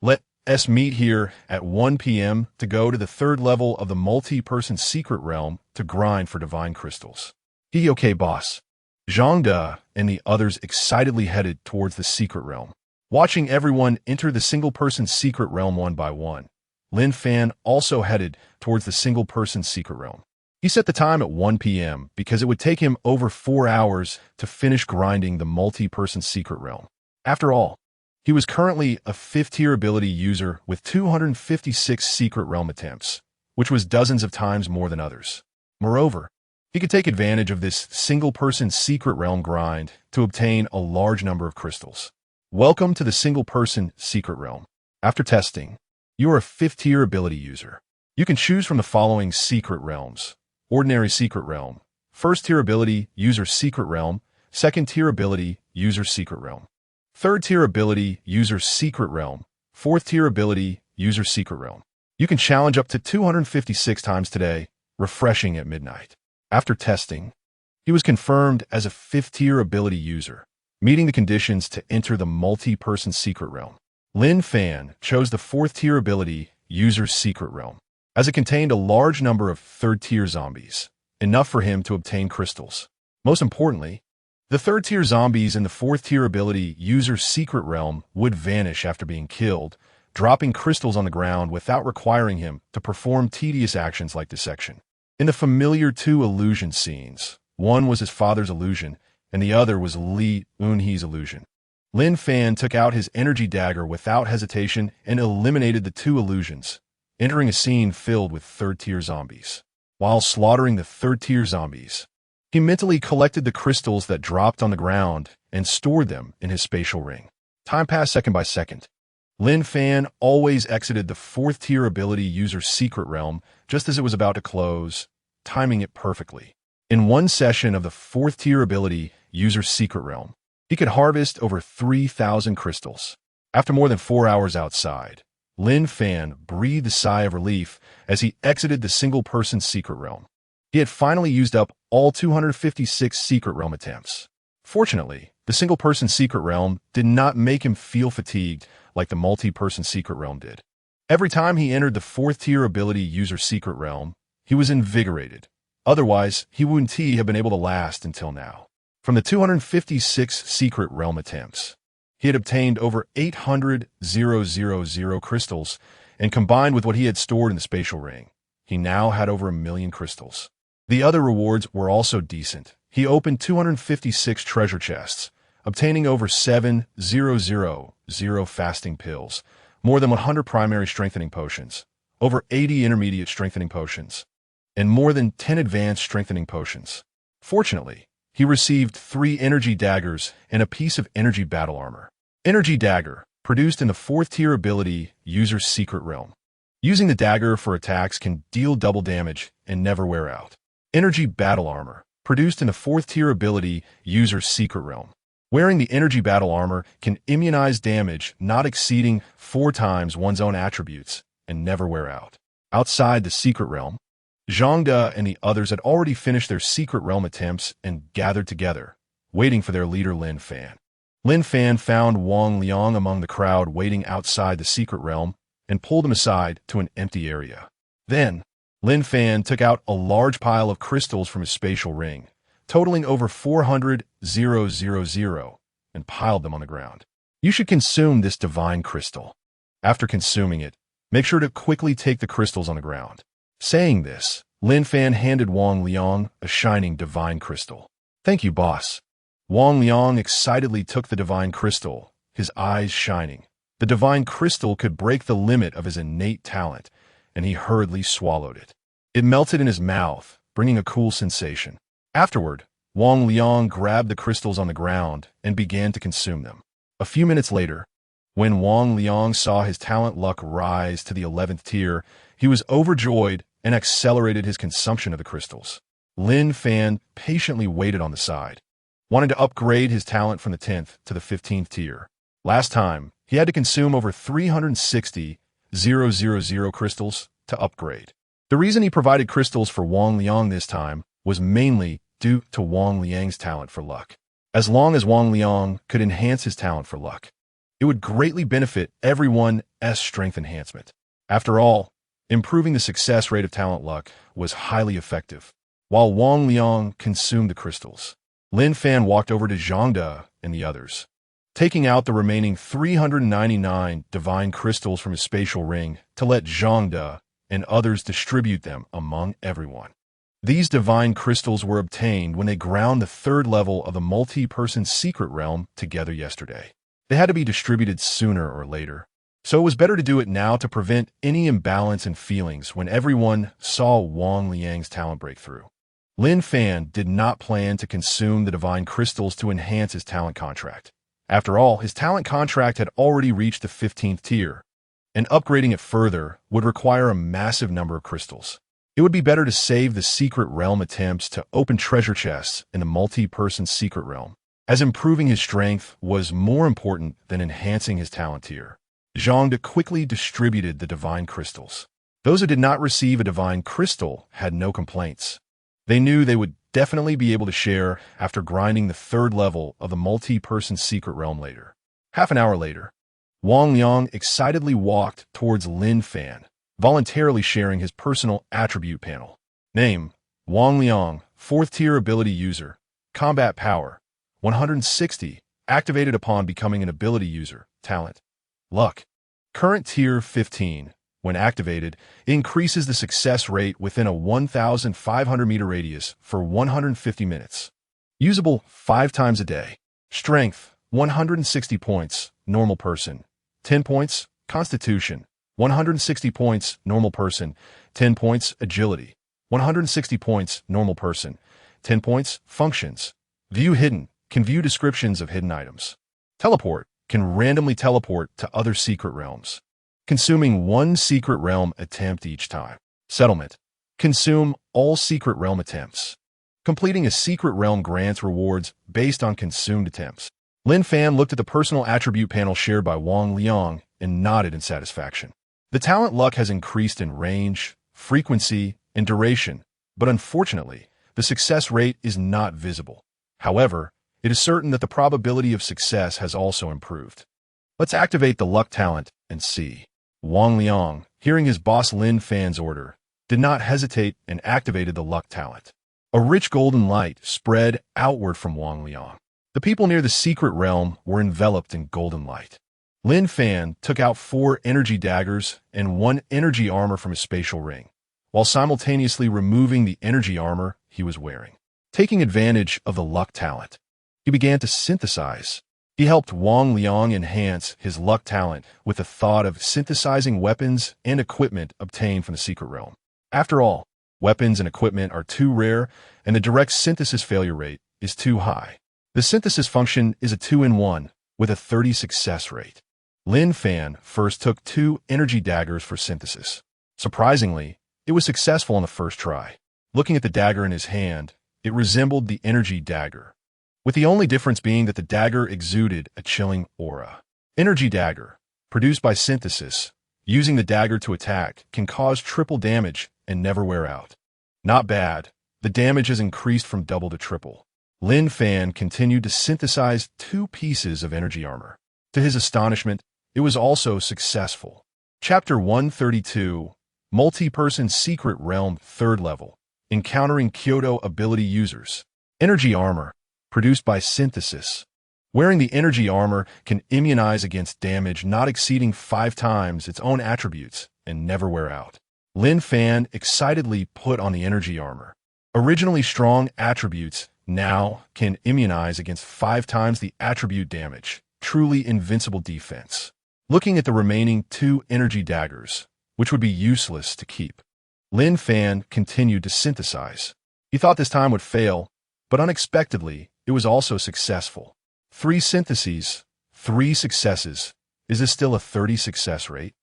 "Let's meet here at 1 p.m. to go to the third level of the multi-person secret realm to grind for divine crystals." "Okay, boss." Zhangde and the others excitedly headed towards the secret realm. Watching everyone enter the single-person secret realm one by one, Lin Fan also headed towards the single-person secret realm. He set the time at 1 p.m. because it would take him over 4 hours to finish grinding the multi-person secret realm. After all, he was currently a 5th-tier ability user with 256 secret realm attempts, which was dozens of times more than others. Moreover, he could take advantage of this single-person secret realm grind to obtain a large number of crystals. Welcome to the single-person secret realm. After testing, you are a 5th-tier ability user. You can choose from the following secret realms: Ordinary Secret Realm, 1st-tier ability user Secret Realm, 2nd-tier ability user Secret Realm, 3rd-tier ability user Secret Realm, 4th-tier ability user Secret Realm. You can challenge up to 256 times today, refreshing at midnight. After testing, he was confirmed as a 5th-tier ability user, meeting the conditions to enter the multi-person secret realm. Lin Fan chose the 4th-tier ability user Secret Realm, as it contained a large number of 3rd-tier zombies, enough for him to obtain crystals. Most importantly, the 3rd-tier zombies in the 4th-tier ability user Secret Realm would vanish after being killed, dropping crystals on the ground without requiring him to perform tedious actions like dissection. In the familiar 2 illusion scenes, one was his father's illusion, and the other was Li Unhe's illusion. Lin Fan took out his energy dagger without hesitation and eliminated the 2 illusions, entering a scene filled with 3rd-tier zombies. While slaughtering the 3rd-tier zombies, he mentally collected the crystals that dropped on the ground and stored them in his spatial ring. Time passed second by second. Lin Fan always exited the 4th-tier ability user Secret Realm just as it was about to close, timing it perfectly. In one session of the 4th-tier ability user Secret Realm, he could harvest over 3,000 crystals. After more than 4 hours outside, Lin Fan breathed a sigh of relief as he exited the single-person secret realm. He had finally used up all 256 secret realm attempts. Fortunately, the single-person secret realm did not make him feel fatigued like the multi-person secret realm did. Every time he entered the 4th-tier ability user secret realm, he was invigorated. Otherwise, he wouldn't have been able to last until now. From the 256 secret realm attempts, he had obtained over 800,000 crystals, and combined with what he had stored in the spatial ring, he now had over 1 million crystals. The other rewards were also decent. He opened 256 treasure chests, obtaining over 7,000 fasting pills, more than 100 primary strengthening potions, over 80 intermediate strengthening potions, and more than 10 advanced strengthening potions. Fortunately, he received 3 energy daggers and a piece of energy battle armor. Energy dagger, produced in the 4th-tier ability user Secret Realm. Using the dagger for attacks can deal double damage and never wear out. Energy Battle Armor, produced in a 4th tier ability user's secret realm. Wearing the Energy Battle Armor can immunize damage not exceeding 4 times one's own attributes and never wear out. Outside the secret realm, Zhangde and the others had already finished their secret realm attempts and gathered together, waiting for their leader Lin Fan. Lin Fan found Wang Liang among the crowd waiting outside the secret realm and pulled him aside to an empty area. Then, Lin Fan took out a large pile of crystals from his spatial ring, totaling over 400,000, and piled them on the ground. You should consume this divine crystal. After consuming it, make sure to quickly take the crystals on the ground. Saying this, Lin Fan handed Wang Liang a shining divine crystal. Thank you, boss. Wang Liang excitedly took the divine crystal, his eyes shining. The divine crystal could break the limit of his innate talent, and he hurriedly swallowed it. It melted in his mouth, bringing a cool sensation. Afterward, Wang Liang grabbed the crystals on the ground and began to consume them. A few minutes later, when Wang Liang saw his talent luck rise to the 11th tier, he was overjoyed and accelerated his consumption of the crystals. Lin Fan patiently waited on the side, wanting to upgrade his talent from the 10th to the 15th tier. Last time, he had to consume over 360,000 crystals to upgrade. The reason he provided crystals for Wang Liang this time was mainly due to Wang Liang's talent for luck. As long as Wang Liang could enhance his talent for luck, it would greatly benefit everyone's strength enhancement. After all, improving the success rate of talent luck was highly effective. While Wang Liang consumed the crystals, Lin Fan walked over to Zhangde and the others, taking out the remaining 399 divine crystals from his spatial ring to let Zhangde and others distribute them among everyone. These divine crystals were obtained when they ground the 3rd level of the multi-person secret realm together yesterday. They had to be distributed sooner or later, so it was better to do it now to prevent any imbalance in feelings when everyone saw Wang Liang's talent breakthrough. Lin Fan did not plan to consume the divine crystals to enhance his talent contract. After all, his talent contract had already reached the 15th tier, and upgrading it further would require a massive number of crystals. It would be better to save the secret realm attempts to open treasure chests in the multi-person secret realm, as improving his strength was more important than enhancing his talent tier. Zhangde quickly distributed the divine crystals. Those who did not receive a divine crystal had no complaints. They knew they would definitely be able to share after grinding the 3rd level of the multi-person secret realm later. Half an hour later, Wang Liang excitedly walked towards Lin Fan, voluntarily sharing his personal attribute panel. Name: Wang Liang, 4th tier ability user. Combat power: 160, activated upon becoming an ability user. Talent: luck. Current tier 15. When activated, it increases the success rate within a 1,500 meter radius for 150 minutes. Usable 5 times a day. Strength: 160 points, normal person. 10 points, constitution. 160 points, normal person. 10 points, agility. 160 points, normal person. 10 points, functions. View hidden, can view descriptions of hidden items. Teleport, can randomly teleport to other secret realms, consuming 1 secret realm attempt each time. Settlement, consume all secret realm attempts. Completing a secret realm grants rewards based on consumed attempts. Lin Fan looked at the personal attribute panel shared by Wang Liang and nodded in satisfaction. The talent luck has increased in range, frequency, and duration, but unfortunately, the success rate is not visible. However, it is certain that the probability of success has also improved. Let's activate the luck talent and see. Wang Liang, hearing his boss Lin Fan's order, did not hesitate and activated the luck talent. A rich golden light spread outward from Wang Liang. The people near the secret realm were enveloped in golden light. Lin Fan took out 4 energy daggers and 1 energy armor from his spatial ring, while simultaneously removing the energy armor he was wearing. Taking advantage of the luck talent, he began to synthesize. He helped Wang Liang enhance his luck talent with the thought of synthesizing weapons and equipment obtained from the secret realm. After all, weapons and equipment are too rare, and the direct synthesis failure rate is too high. The synthesis function is a 2-in-1 with a 30 success rate. Lin Fan first took 2 energy daggers for synthesis. Surprisingly, it was successful on the first try. Looking at the dagger in his hand, it resembled the energy dagger, with the only difference being that the dagger exuded a chilling aura. Energy dagger, produced by synthesis, using the dagger to attack can cause triple damage and never wear out. Not bad. The damage has increased from double to triple. Lin Fan continued to synthesize 2 pieces of energy armor. To his astonishment, it was also successful. Chapter 132, Multi-Person Secret Realm 3rd Level, Encountering Kyoto Ability Users. Energy armor, produced by synthesis. Wearing the energy armor can immunize against damage not exceeding 5 times its own attributes and never wear out. Lin Fan excitedly put on the energy armor. Originally strong attributes now can immunize against 5 times the attribute damage. Truly invincible defense. Looking at the remaining 2 energy daggers, which would be useless to keep, Lin Fan continued to synthesize. He thought this time would fail, but unexpectedly, it was also successful. 3 syntheses, 3 successes. Is this still a 30 success rate?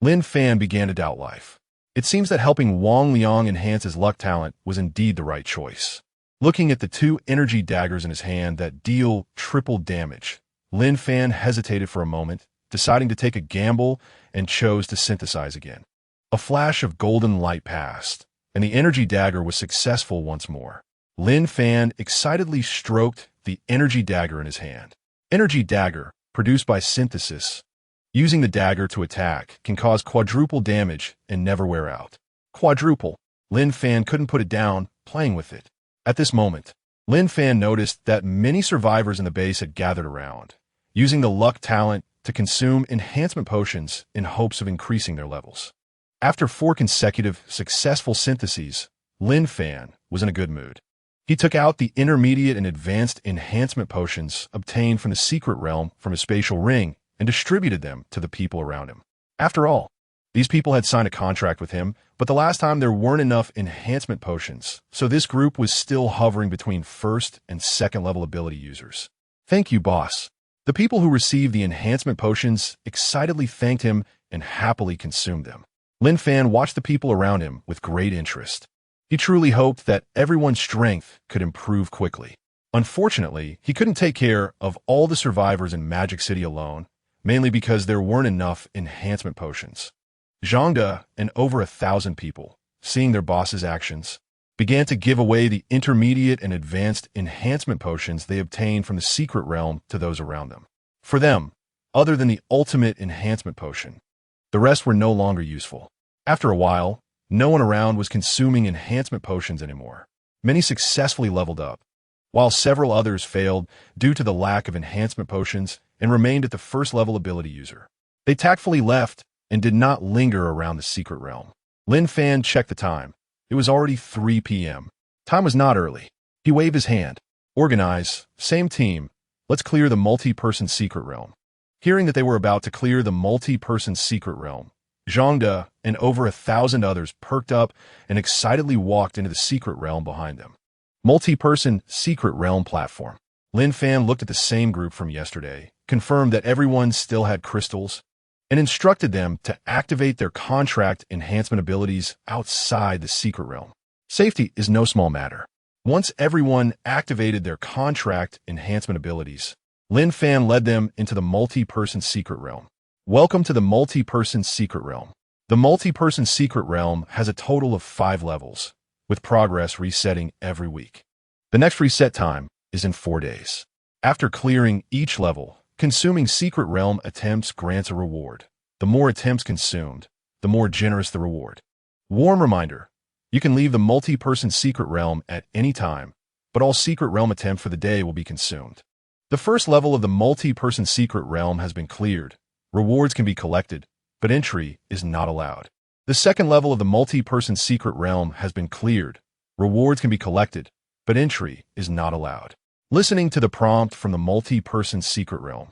Lin Fan began to doubt life. It seems that helping Wang Liang enhance his luck talent was indeed the right choice. Looking at the 2 energy daggers in his hand that deal triple damage, Lin Fan hesitated for a moment, deciding to take a gamble, and chose to synthesize again. A flash of golden light passed, and the energy dagger was successful once more. Lin Fan excitedly stroked the energy dagger in his hand. Energy dagger, produced by synthesis. Using the dagger to attack can cause quadruple damage and never wear out. Quadruple. Lin Fan couldn't put it down, playing with it. At this moment, Lin Fan noticed that many survivors in the base had gathered around, using the luck talent to consume enhancement potions in hopes of increasing their levels. After 4 consecutive successful syntheses, Lin Fan was in a good mood. He took out the intermediate and advanced enhancement potions obtained from the secret realm from his spatial ring and distributed them to the people around him. After all, these people had signed a contract with him, but the last time there weren't enough enhancement potions, so this group was still hovering between 1st and 2nd level ability users. Thank you, boss. The people who received the enhancement potions excitedly thanked him and happily consumed them. Lin Fan watched the people around him with great interest. He truly hoped that everyone's strength could improve quickly. Unfortunately, he couldn't take care of all the survivors in Magic City alone, mainly because there weren't enough enhancement potions. Zhangde and over 1,000 people, seeing their boss's actions, began to give away the intermediate and advanced enhancement potions they obtained from the secret realm to those around them. For them, other than the ultimate enhancement potion, the rest were no longer useful. After a while, no one around was consuming enhancement potions anymore. Many successfully leveled up, while several others failed due to the lack of enhancement potions and remained at the 1st level ability user. They tactfully left and did not linger around the secret realm. Lin Fan checked the time. It was already 3 p.m. Time was not early. He waved his hand. Organize, same team, let's clear the multi-person secret realm. Hearing that they were about to clear the multi-person secret realm, Zhangde and over 1,000 others perked up and excitedly walked into the secret realm behind them. Multi-person secret realm platform. Lin Fan looked at the same group from yesterday, confirmed that everyone still had crystals, and instructed them to activate their contract enhancement abilities outside the secret realm. Safety is no small matter. Once everyone activated their contract enhancement abilities, Lin Fan led them into the multi-person secret realm. Welcome to the multi-person secret realm. The multi-person secret realm has a total of 5 levels, with progress resetting every week. The next reset time is in 4 days. After clearing each level, consuming secret realm attempts grants a reward. The more attempts consumed, the more generous the reward. Warm reminder, you can leave the multi-person secret realm at any time, but all secret realm attempts for the day will be consumed. The 1st level of the multi-person secret realm has been cleared. Rewards can be collected, but entry is not allowed. The 2nd level of the multi-person secret realm has been cleared. Rewards can be collected, but entry is not allowed. Listening to the prompt from the multi-person secret realm,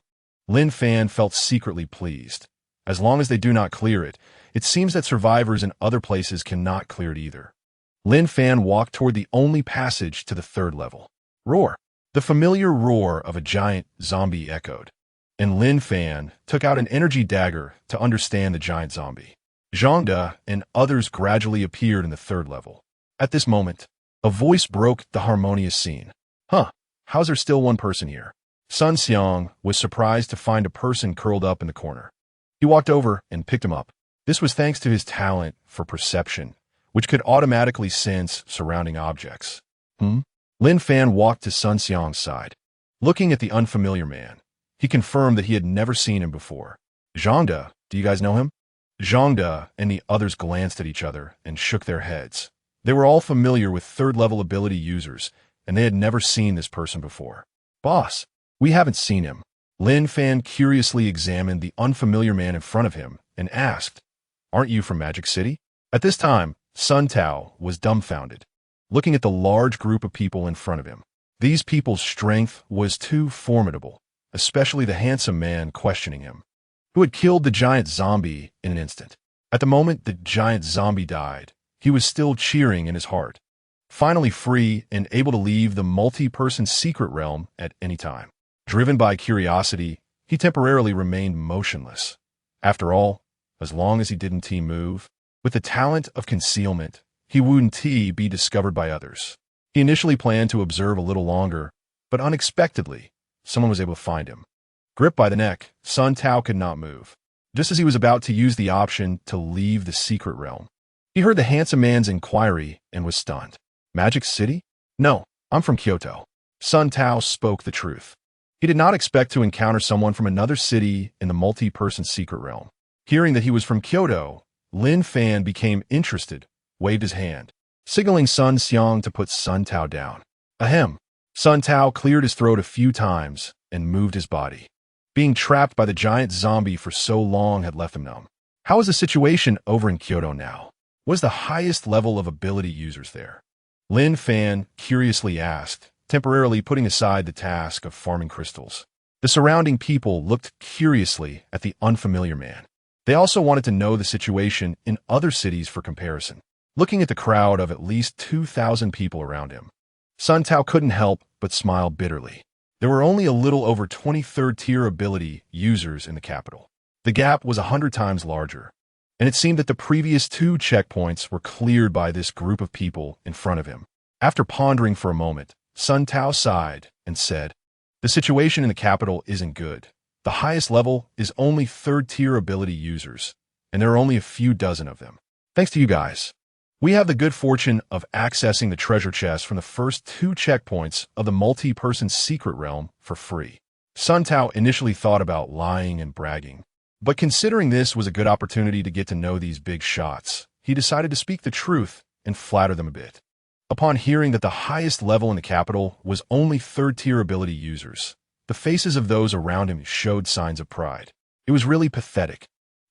Lin Fan felt secretly pleased. As long as they do not clear it, it seems that survivors in other places cannot clear it either. Lin Fan walked toward the only passage to the 3rd level. Roar! The familiar roar of a giant zombie echoed, and Lin Fan took out an energy dagger to understand the giant zombie. Zhangde and others gradually appeared in the third level. At this moment, a voice broke the harmonious scene. Huh, how's there still one person here? Sun Xiang was surprised to find a person curled up in the corner. He walked over and picked him up. This was thanks to his talent for perception, which could automatically sense surrounding objects. Lin Fan walked to Sun Xiang's side. Looking at the unfamiliar man, he confirmed that he had never seen him before. Zhangde, do you guys know him? Zhangde and the others glanced at each other and shook their heads. They were all familiar with third-level ability users, and they had never seen this person before. Boss, we haven't seen him. Lin Fan curiously examined the unfamiliar man in front of him and asked, Aren't you from Magic City? At this time, Sun Tao was dumbfounded, looking at the large group of people in front of him. These people's strength was too formidable, especially the handsome man questioning him, who had killed the giant zombie in an instant. At the moment the giant zombie died, he was still cheering in his heart, finally free and able to leave the multi-person secret realm at any time. Driven by curiosity, he temporarily remained motionless. After all, as long as he didn't move, with the talent of concealment, he wouldn't be discovered by others. He initially planned to observe a little longer, but unexpectedly, someone was able to find him. Gripped by the neck, Sun Tao could not move. Just as he was about to use the option to leave the secret realm, he heard the handsome man's inquiry and was stunned. Magic City? No, I'm from Kyoto. Sun Tao spoke the truth. He did not expect to encounter someone from another city in the multi-person secret realm. Hearing that he was from Kyoto, Lin Fan became interested, waved his hand, signaling Sun Xiang to put Sun Tao down. Ahem. Sun Tao cleared his throat a few times and moved his body. Being trapped by the giant zombie for so long had left him numb. How is the situation over in Kyoto now? What is the highest level of ability users there? Lin Fan curiously asked, temporarily putting aside the task of farming crystals. The surrounding people looked curiously at the unfamiliar man. They also wanted to know the situation in other cities for comparison. Looking at the crowd of at least 2,000 people around him, Sun Tao couldn't help but smile bitterly. There were only a little over 23rd-tier ability users in the capital. The gap was 100 times larger, and it seemed that the previous 2 checkpoints were cleared by this group of people in front of him. After pondering for a moment, Sun Tao sighed and said, The situation in the capital isn't good. The highest level is only 3rd-tier ability users, and there are only a few dozen of them. Thanks to you guys, we have the good fortune of accessing the treasure chest from the first 2 checkpoints of the multi-person secret realm for free. Sun Tao initially thought about lying and bragging, but considering this was a good opportunity to get to know these big shots, he decided to speak the truth and flatter them a bit. Upon hearing that the highest level in the capital was only 3rd-tier ability users, the faces of those around him showed signs of pride. It was really pathetic.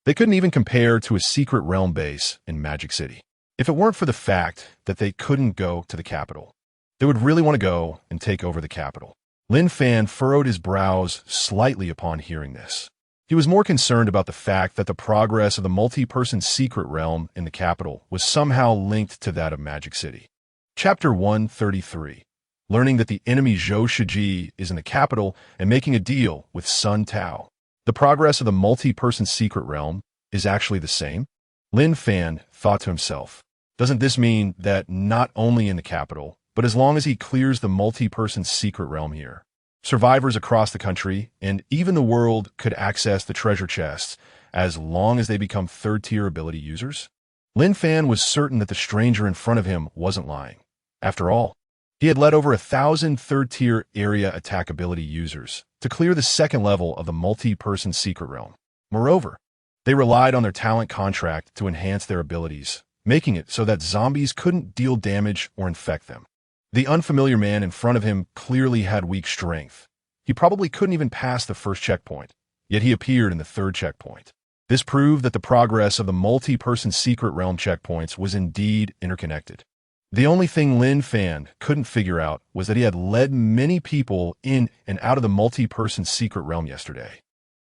They couldn't even compare to a secret realm base in Magic City. If it weren't for the fact that they couldn't go to the capital, they would really want to go and take over the capital. Lin Fan furrowed his brows slightly upon hearing this. He was more concerned about the fact that the progress of the multi-person secret realm in the capital was somehow linked to that of Magic City. Chapter 133. Learning that the enemy Zhou Shiji is in the capital and making a deal with Sun Tao. The progress of the multi-person secret realm is actually the same? Lin Fan thought to himself, doesn't this mean that not only in the capital, but as long as he clears the multi-person secret realm here, survivors across the country and even the world could access the treasure chests as long as they become 3rd-tier ability users? Lin Fan was certain that the stranger in front of him wasn't lying. After all, he had led over 1,000 3rd-tier area attack ability users to clear the 2nd level of the multi-person secret realm. Moreover, they relied on their talent contract to enhance their abilities, making it so that zombies couldn't deal damage or infect them. The unfamiliar man in front of him clearly had weak strength. He probably couldn't even pass the first checkpoint, yet he appeared in the 3rd checkpoint. This proved that the progress of the multi-person secret realm checkpoints was indeed interconnected. The only thing Lin Fan couldn't figure out was that he had led many people in and out of the multi-person secret realm yesterday.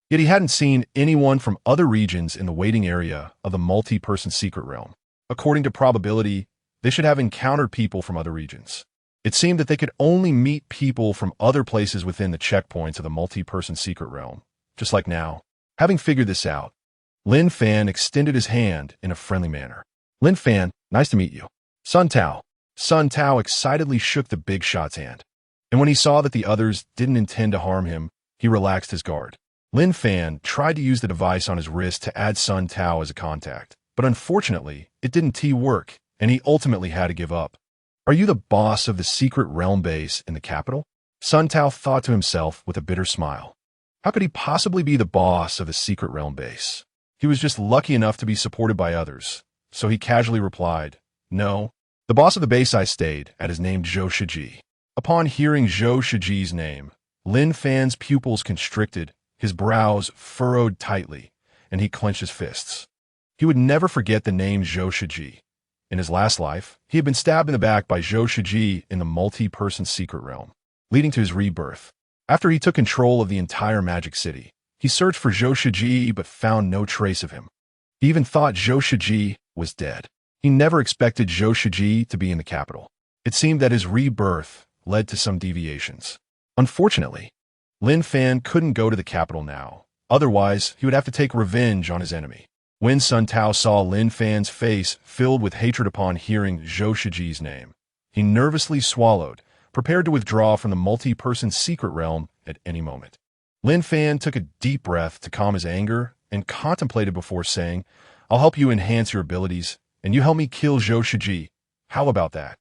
Yet he hadn't seen anyone from other regions in the waiting area of the multi-person secret realm. According to probability, they should have encountered people from other regions. It seemed that they could only meet people from other places within the checkpoints of the multi-person secret realm. Just like now, having figured this out, Lin Fan extended his hand in a friendly manner. Lin Fan, nice to meet you. Sun Tao. Sun Tao excitedly shook the big shot's hand. And when he saw that the others didn't intend to harm him, he relaxed his guard. Lin Fan tried to use the device on his wrist to add Sun Tao as a contact, but unfortunately, it didn't work, and he ultimately had to give up. Are you the boss of the secret realm base in the capital? Sun Tao thought to himself with a bitter smile. How could he possibly be the boss of the secret realm base? He was just lucky enough to be supported by others, so he casually replied, No. The boss of the base I stayed at is named Zhou Shiji. Upon hearing Zhou Shiji's name, Lin Fan's pupils constricted, his brows furrowed tightly, and he clenched his fists. He would never forget the name Zhou Shiji. In his last life, he had been stabbed in the back by Zhou Shiji in the multi-person secret realm, leading to his rebirth. After he took control of the entire Magic City, he searched for Zhou Shiji but found no trace of him. He even thought Zhou Shiji was dead. He never expected Zhou Shiji to be in the capital. It seemed that his rebirth led to some deviations. Unfortunately, Lin Fan couldn't go to the capital now. Otherwise, he would have to take revenge on his enemy. When Sun Tao saw Lin Fan's face filled with hatred upon hearing Zhou Shiji's name, he nervously swallowed, prepared to withdraw from the multi-person secret realm at any moment. Lin Fan took a deep breath to calm his anger and contemplated before saying, I'll help you enhance your abilities, and you help me kill Zhou Shiji. How about that?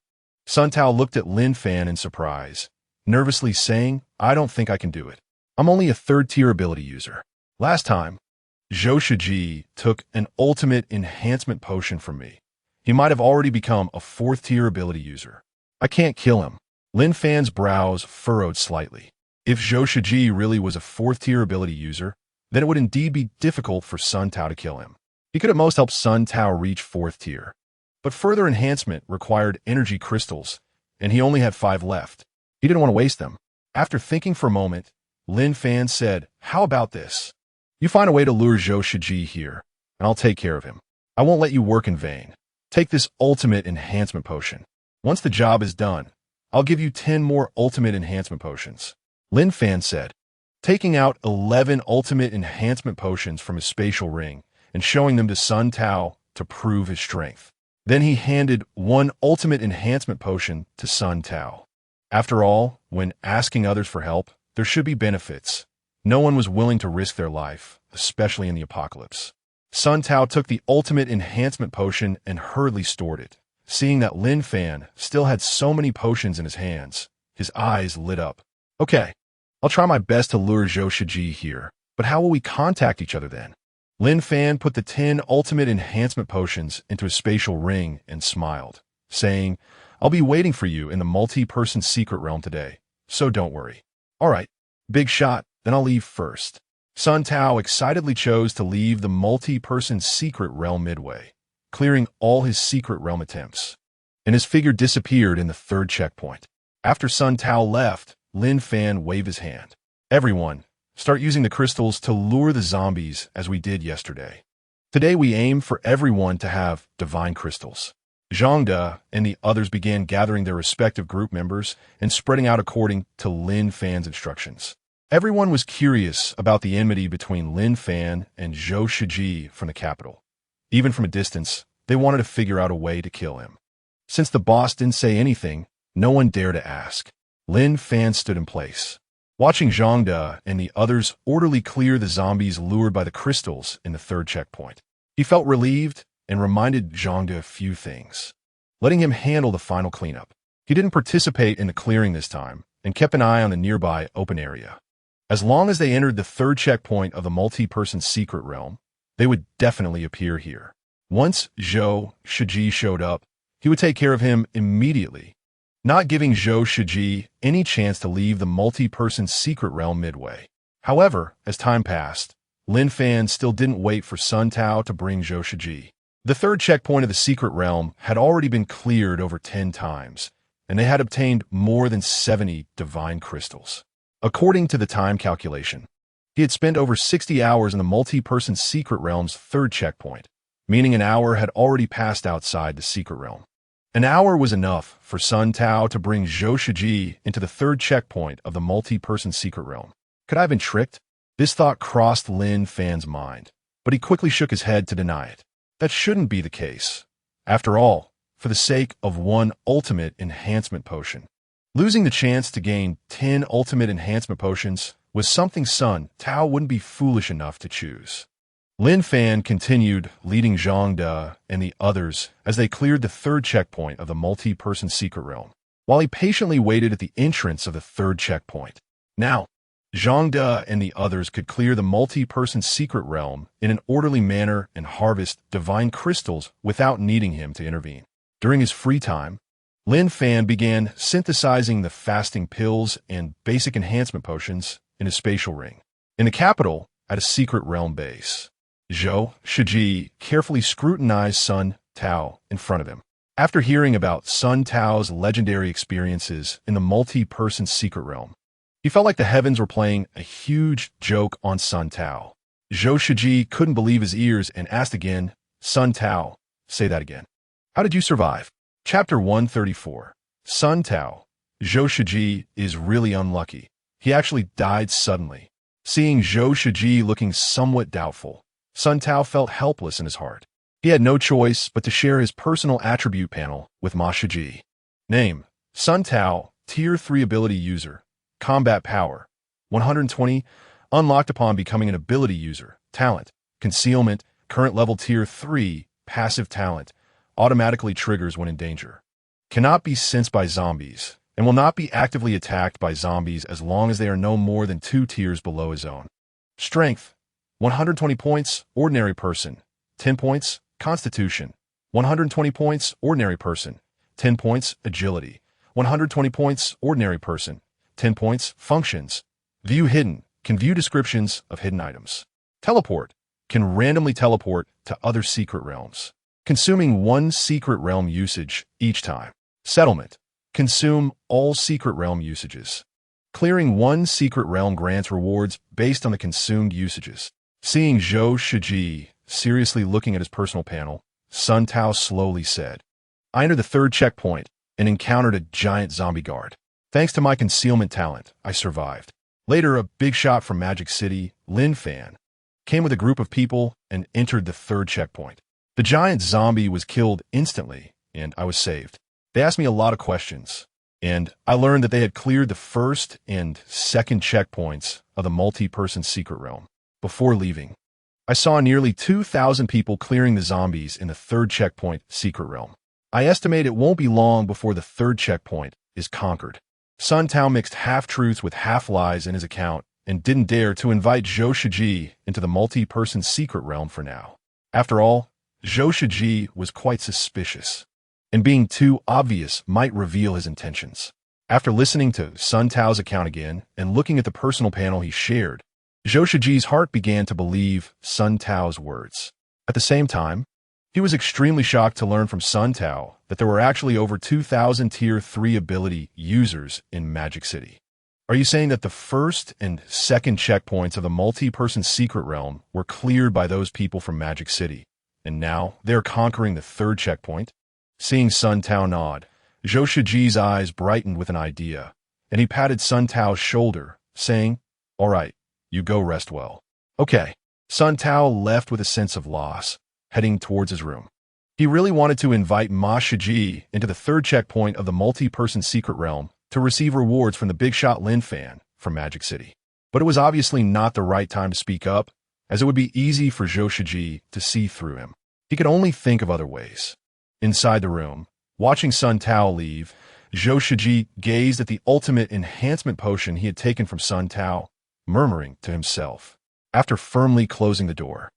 Sun Tao looked at Lin Fan in surprise, nervously saying, I don't think I can do it. I'm only a third-tier ability user. Last time, Zhou Shiji took an ultimate enhancement potion from me. He might have already become a fourth-tier ability user. I can't kill him. Lin Fan's brows furrowed slightly. If Zhou Shiji really was a fourth-tier ability user, then it would indeed be difficult for Sun Tao to kill him. He could at most help Sun Tao reach fourth tier. But further enhancement required energy crystals, and he only had 5 left. He didn't want to waste them. After thinking for a moment, Lin Fan said, How about this? You find a way to lure Zhou Shiji here, and I'll take care of him. I won't let you work in vain. Take this ultimate enhancement potion. Once the job is done, I'll give you 10 more ultimate enhancement potions. Lin Fan said, taking out 11 ultimate enhancement potions from his spatial ring and showing them to Sun Tao to prove his strength. Then he handed 1 ultimate enhancement potion to Sun Tao. After all, when asking others for help, there should be benefits. No one was willing to risk their life, especially in the apocalypse. Sun Tao took the ultimate enhancement potion and hurriedly stored it. Seeing that Lin Fan still had so many potions in his hands, his eyes lit up. Okay, I'll try my best to lure Zhou Shiji here, but how will we contact each other then? Lin Fan put the 10 ultimate enhancement potions into his spatial ring and smiled, saying, I'll be waiting for you in the multi-person secret realm today, so don't worry. All right, big shot, then I'll leave first. Sun Tao excitedly chose to leave the multi-person secret realm midway, clearing all his secret realm attempts, and his figure disappeared in the 3rd checkpoint. After Sun Tao left, Lin Fan waved his hand. Everyone, start using the crystals to lure the zombies as we did yesterday. Today we aim for everyone to have divine crystals. Zhangde and the others began gathering their respective group members and spreading out according to Lin Fan's instructions. Everyone was curious about the enmity between Lin Fan and Zhou Shiji from the capital. Even from a distance, they wanted to figure out a way to kill him. Since the boss didn't say anything, no one dared to ask. Lin Fan stood in place, watching Zhangde and the others orderly clear the zombies lured by the crystals in the 3rd checkpoint. He felt relieved and reminded Zhangde a few things, letting him handle the final cleanup. He didn't participate in the clearing this time and kept an eye on the nearby open area. As long as they entered the 3rd checkpoint of the multi-person secret realm, they would definitely appear here. Once Zhou Shiji showed up, he would take care of him immediately, not giving Zhou Shiji any chance to leave the multi-person secret realm midway. However, as time passed, Lin Fan still didn't wait for Sun Tao to bring Zhou Shiji. The 3rd checkpoint of the secret realm had already been cleared over 10 times, and they had obtained more than 70 divine crystals. According to the time calculation, he had spent over 60 hours in the multi-person secret realm's 3rd checkpoint, meaning an hour had already passed outside the secret realm. An hour was enough for Sun Tao to bring Zhou Shiji into the 3rd checkpoint of the multi-person secret realm. Could I have been tricked? This thought crossed Lin Fan's mind, but he quickly shook his head to deny it. That shouldn't be the case. After all, for the sake of one ultimate enhancement potion. Losing the chance to gain 10 ultimate enhancement potions was something Sun Tao wouldn't be foolish enough to choose. Lin Fan continued leading Zhang De and the others as they cleared the third checkpoint of the multi-person secret realm, while he patiently waited at the entrance of the third checkpoint. Now, Zhang De and the others could clear the multi-person secret realm in an orderly manner and harvest divine crystals without needing him to intervene. During his free time, Lin Fan began synthesizing the fasting pills and basic enhancement potions in his spatial ring. In the capital, at a secret realm base, Zhou Shiji carefully scrutinized Sun Tao in front of him. After hearing about Sun Tao's legendary experiences in the multi-person secret realm, he felt like the heavens were playing a huge joke on Sun Tao. Zhou Shiji couldn't believe his ears and asked again, Sun Tao, say that again. How did you survive? Chapter 134. Sun Tao. Zhou Shiji is really unlucky. He actually died suddenly. Seeing Zhou Shiji looking somewhat doubtful, Sun Tao felt helpless in his heart. He had no choice but to share his personal attribute panel with Ma Shiji. Name: Sun Tao, Tier 3 ability user. Combat power: 120, unlocked upon becoming an ability user. Talent: concealment, current level Tier 3, passive talent, automatically triggers when in danger. Cannot be sensed by zombies, and will not be actively attacked by zombies as long as they are no more than 2 tiers below his own. Strength: 120 points, ordinary person. 10 points, constitution. 120 points, ordinary person. 10 points, agility. 120 points, ordinary person. 10 points, functions. View hidden, can view descriptions of hidden items. Teleport, can randomly teleport to other secret realms, consuming 1 secret realm usage each time. Settlement, consume all secret realm usages. Clearing 1 secret realm grants rewards based on the consumed usages. Seeing Zhou Shiji seriously looking at his personal panel, Sun Tao slowly said, I entered the third checkpoint and encountered a giant zombie guard. Thanks to my concealment talent, I survived. Later, a big shot from Magic City, Lin Fan, came with a group of people and entered the third checkpoint. The giant zombie was killed instantly, and I was saved. They asked me a lot of questions, and I learned that they had cleared the first and second checkpoints of the multi-person secret realm. Before leaving, I saw nearly 2,000 people clearing the zombies in the third checkpoint secret realm. I estimate it won't be long before the third checkpoint is conquered. Sun Tao mixed half-truths with half-lies in his account and didn't dare to invite Zhou Shiji into the multi-person secret realm for now. After all, Zhou Shiji was quite suspicious, and being too obvious might reveal his intentions. After listening to Sun Tao's account again and looking at the personal panel he shared, Zhou Shiji's heart began to believe Sun Tao's words. At the same time, he was extremely shocked to learn from Sun Tao that there were actually over 2,000 Tier 3 ability users in Magic City. Are you saying that the first and second checkpoints of the multi-person secret realm were cleared by those people from Magic City, and now they're conquering the third checkpoint? Seeing Sun Tao nod, Zhou Shiji's eyes brightened with an idea, and he patted Sun Tao's shoulder, saying, All right, you go rest well. Okay. Sun Tao left with a sense of loss, heading towards his room. He really wanted to invite Ma Shiji into the third checkpoint of the multi-person secret realm to receive rewards from the big shot Lin Fan from Magic City. But it was obviously not the right time to speak up, as it would be easy for Zhou Shiji to see through him. He could only think of other ways. Inside the room, watching Sun Tao leave, Zhou Shiji gazed at the ultimate enhancement potion he had taken from Sun Tao, murmuring to himself. After firmly closing the door,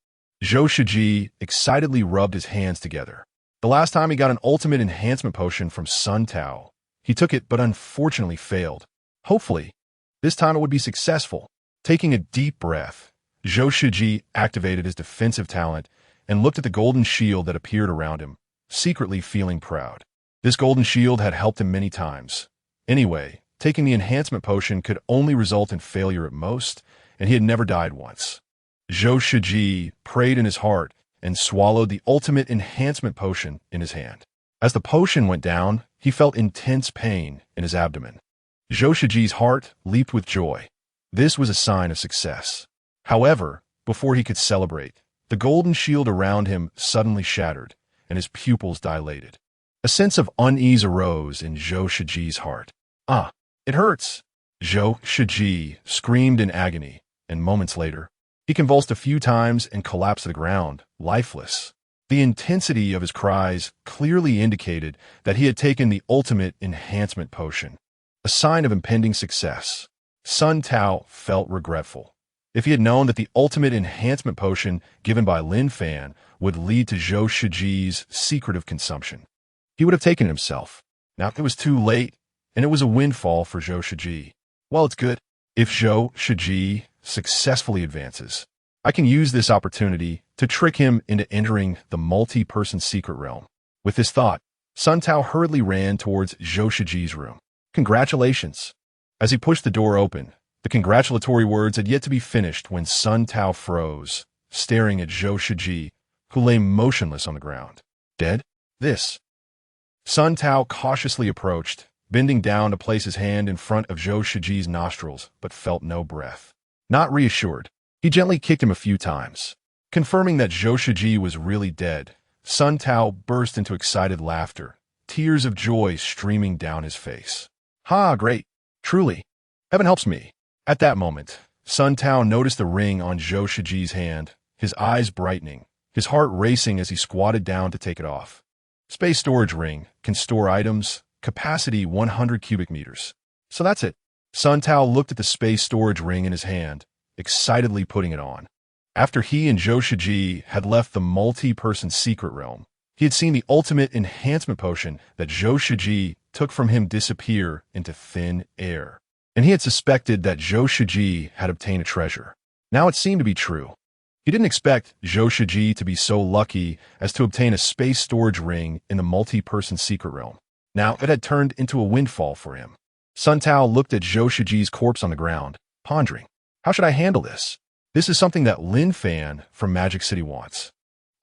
Zhou Shiji excitedly rubbed his hands together. The last time he got an ultimate enhancement potion from Sun Tao, he took it but unfortunately failed. Hopefully, this time it would be successful. Taking a deep breath, Zhou Shiji activated his defensive talent and looked at the golden shield that appeared around him, secretly feeling proud. This golden shield had helped him many times. Anyway, taking the enhancement potion could only result in failure at most, and he had never died once. Zhou Shiji prayed in his heart and swallowed the ultimate enhancement potion in his hand. As the potion went down, he felt intense pain in his abdomen. Zhou Shiji's heart leaped with joy. This was a sign of success. However, before he could celebrate, The golden shield around him suddenly shattered, and his pupils dilated. A sense of unease arose in Zhou Shiji's heart. "Ah, it hurts!" Zhou Shiji screamed in agony, and moments later, he convulsed a few times and collapsed to the ground, lifeless. The intensity of his cries clearly indicated that he had taken the ultimate enhancement potion, a sign of impending success. Sun Tao felt regretful. If he had known that the ultimate enhancement potion given by Lin Fan would lead to Zhou Shiji's secretive consumption, he would have taken it himself. Now it was too late, and it was a windfall for Zhou Shiji. Well, it's good. If Zhou Shiji successfully advances, I can use this opportunity to trick him into entering the multi-person secret realm. With this thought, Sun Tao hurriedly ran towards Zhou Shiji's room. "Congratulations." As he pushed the door open, the congratulatory words had yet to be finished when Sun Tao froze, staring at Zhou Shiji, who lay motionless on the ground. "Dead? This?" Sun Tao cautiously approached, bending down to place his hand in front of Zhou Shiji's nostrils, but felt no breath. Not reassured, he gently kicked him a few times. Confirming that Zhou Shiji was really dead, Sun Tao burst into excited laughter, tears of joy streaming down his face. "Ha, great! Truly! Heaven helps me!" At that moment, Sun Tao noticed the ring on Zhou Shiji's hand, his eyes brightening, his heart racing as he squatted down to take it off. Space storage ring, can store items, capacity 100 cubic meters. So that's it. Sun Tao looked at the space storage ring in his hand, excitedly putting it on. After he and Zhou Shiji had left the multi-person secret realm, he had seen the ultimate enhancement potion that Zhou Shiji took from him disappear into thin air. And he had suspected that Zhou Shiji had obtained a treasure. Now it seemed to be true. He didn't expect Zhou Shiji to be so lucky as to obtain a space storage ring in the multi-person secret realm. Now it had turned into a windfall for him. Sun Tao looked at Zhou Shiji's corpse on the ground, pondering, "How should I handle this? This is something that Lin Fan from Magic City wants,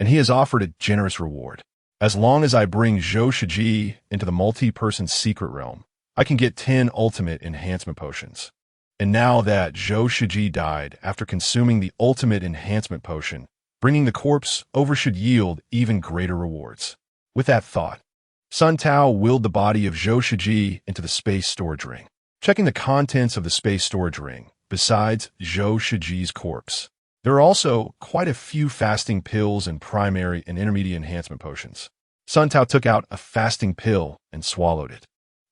and he has offered a generous reward. As long as I bring Zhou Shiji into the multi-person secret realm, I can get 10 ultimate enhancement potions. And now that Zhou Shiji died after consuming the ultimate enhancement potion, bringing the corpse over should yield even greater rewards." With that thought, Sun Tao willed the body of Zhou Shiji into the space storage ring. Checking the contents of the space storage ring, besides Zhou Shiji's corpse, there are also quite a few fasting pills and primary and intermediate enhancement potions. Sun Tao took out a fasting pill and swallowed it.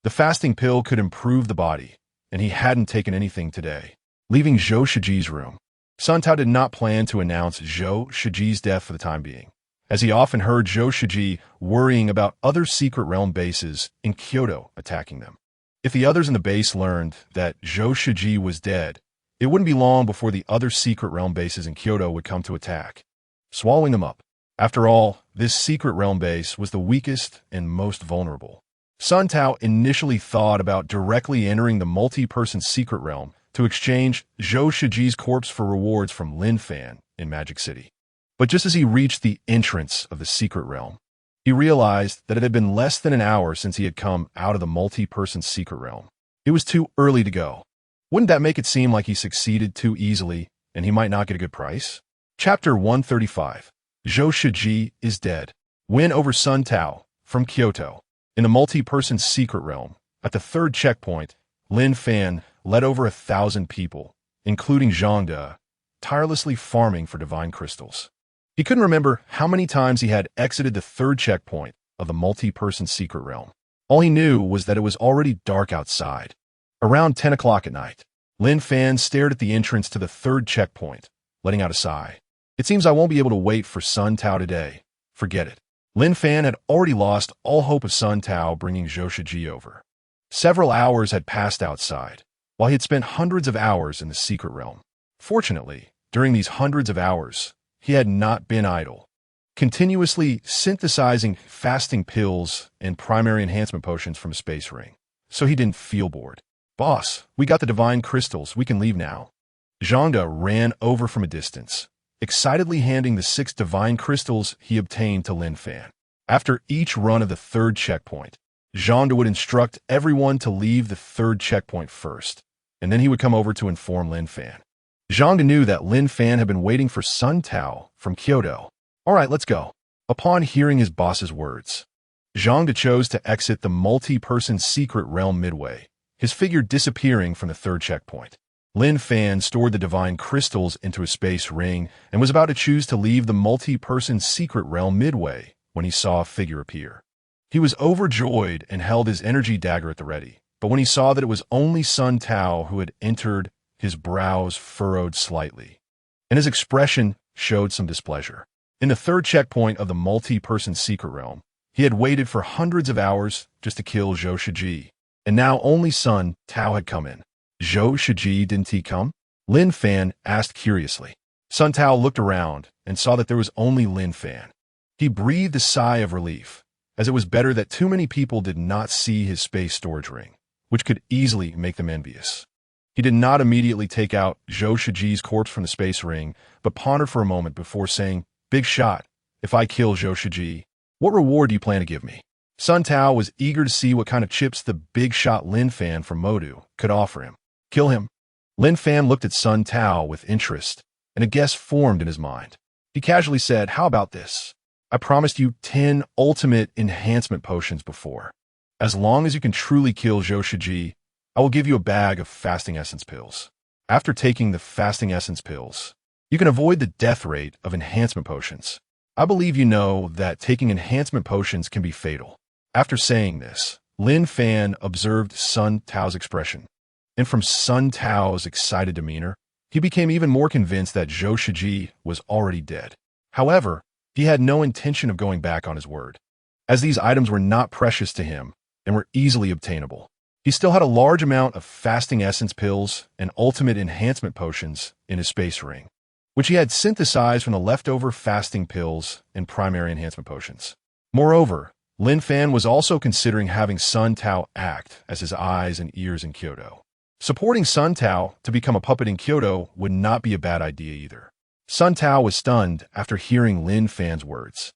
The fasting pill could improve the body, and he hadn't taken anything today. Leaving Zhou Shiji's room, Sun Tao did not plan to announce Zhou Shiji's death for the time being, as he often heard Zhou Shiji worrying about other secret realm bases in Kyoto attacking them. If the others in the base learned that Zhou Shiji was dead, it wouldn't be long before the other secret realm bases in Kyoto would come to attack, swallowing them up. After all, this secret realm base was the weakest and most vulnerable. Sun Tao initially thought about directly entering the multi-person secret realm to exchange Zhou Shiji's corpse for rewards from Lin Fan in Magic City. But just as he reached the entrance of the secret realm, he realized that it had been less than an hour since he had come out of the multi-person secret realm. It was too early to go. Wouldn't that make it seem like he succeeded too easily and he might not get a good price? Chapter 135. Zhou Shiji is dead. Win over Sun Tao from Kyoto. In the multi-person secret realm, at the third checkpoint, Lin Fan led over 1,000 people, including Zhang De, tirelessly farming for divine crystals. He couldn't remember how many times he had exited the third checkpoint of the multi-person secret realm. All he knew was that it was already dark outside. Around 10 o'clock at night, Lin Fan stared at the entrance to the third checkpoint, letting out a sigh. "It seems I won't be able to wait for Sun Tao today. Forget it." Lin Fan had already lost all hope of Sun Tao bringing Zhou Shiji over. Several hours had passed outside, while he had spent hundreds of hours in the secret realm. Fortunately, during these hundreds of hours, he had not been idle, continuously synthesizing fasting pills and primary enhancement potions from a space ring, so he didn't feel bored. "Boss, we got the divine crystals. We can leave now." Zhang De ran over from a distance, excitedly handing the 6 divine crystals he obtained to Lin Fan. After each run of the third checkpoint, Zhang De would instruct everyone to leave the third checkpoint first, and then he would come over to inform Lin Fan. Zhang knew that Lin Fan had been waiting for Sun Tao from Kyoto. All right, let's go. Upon hearing his boss's words, Zhang chose to exit the multi-person secret realm midway, his figure disappearing from the third checkpoint. Lin Fan stored the divine crystals into a space ring and was about to choose to leave the multi-person secret realm midway when he saw a figure appear. He was overjoyed and held his energy dagger at the ready, but when he saw that it was only Sun Tao who had entered, his brows furrowed slightly, and his expression showed some displeasure. In the third checkpoint of the multi-person secret realm, he had waited for hundreds of hours just to kill Zhou Shiji, and now only Sun Tao had come in. Zhou Shiji, didn't he come? Lin Fan asked curiously. Sun Tao looked around and saw that there was only Lin Fan. He breathed a sigh of relief, as it was better that too many people did not see his space storage ring, which could easily make them envious. He did not immediately take out Zhou Shiji's corpse from the space ring, but pondered for a moment before saying, "Big shot, if I kill Zhou Shiji, what reward do you plan to give me?" Sun Tao was eager to see what kind of chips the big shot Lin Fan from Modu could offer him. Kill him. Lin Fan looked at Sun Tao with interest, and a guess formed in his mind. He casually said, "How about this? I promised you 10 ultimate enhancement potions before. As long as you can truly kill Zhou Shiji, I will give you a bag of fasting essence pills. After taking the fasting essence pills, you can avoid the death rate of enhancement potions. I believe you know that taking enhancement potions can be fatal." After saying this, Lin Fan observed Sun Tao's expression, and from Sun Tao's excited demeanor, he became even more convinced that Zhou Shiji was already dead. However, he had no intention of going back on his word, as these items were not precious to him and were easily obtainable. He still had a large amount of fasting essence pills and ultimate enhancement potions in his space ring, which he had synthesized from the leftover fasting pills and primary enhancement potions. Moreover, Lin Fan was also considering having Sun Tao act as his eyes and ears in Kyoto. Supporting Sun Tao to become a puppet in Kyoto would not be a bad idea either. Sun Tao was stunned after hearing Lin Fan's words.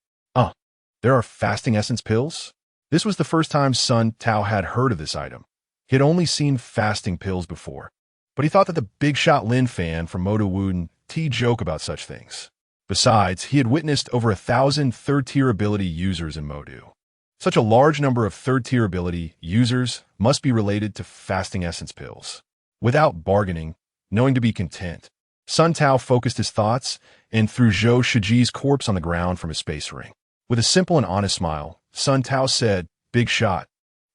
There are fasting essence pills? This was the first time Sun Tao had heard of this item. He had only seen fasting pills before, but he thought that the big shot Lin Fan from Modu wouldn't joke about such things. Besides, he had witnessed over 1,000 third-tier ability users in Modu. Such a large number of third-tier ability users must be related to fasting essence pills. Without bargaining, knowing to be content, Sun Tao focused his thoughts and threw Zhou Shiji's corpse on the ground from his space ring. With a simple and honest smile, Sun Tao said, "Big shot.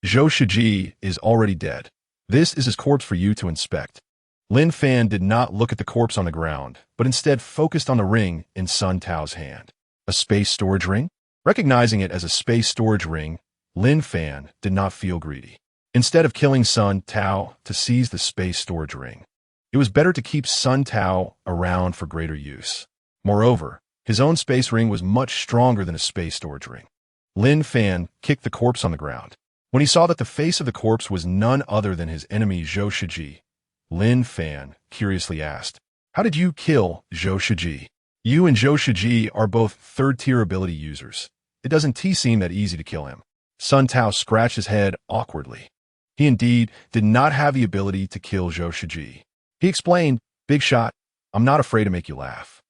Zhou Shiji is already dead. This is his corpse for you to inspect." Lin Fan did not look at the corpse on the ground, but instead focused on the ring in Sun Tao's hand. A space storage ring? Recognizing it as a space storage ring, Lin Fan did not feel greedy. Instead of killing Sun Tao to seize the space storage ring, it was better to keep Sun Tao around for greater use. Moreover, his own space ring was much stronger than a space storage ring. Lin Fan kicked the corpse on the ground. When he saw that the face of the corpse was none other than his enemy Zhou Shiji, Lin Fan curiously asked, "How did you kill Zhou Shiji? You and Zhou Shiji are both third-tier ability users. It doesn't seem that easy to kill him." Sun Tao scratched his head awkwardly. He indeed did not have the ability to kill Zhou Shiji. He explained, "Big shot, I'm not afraid to make you laugh.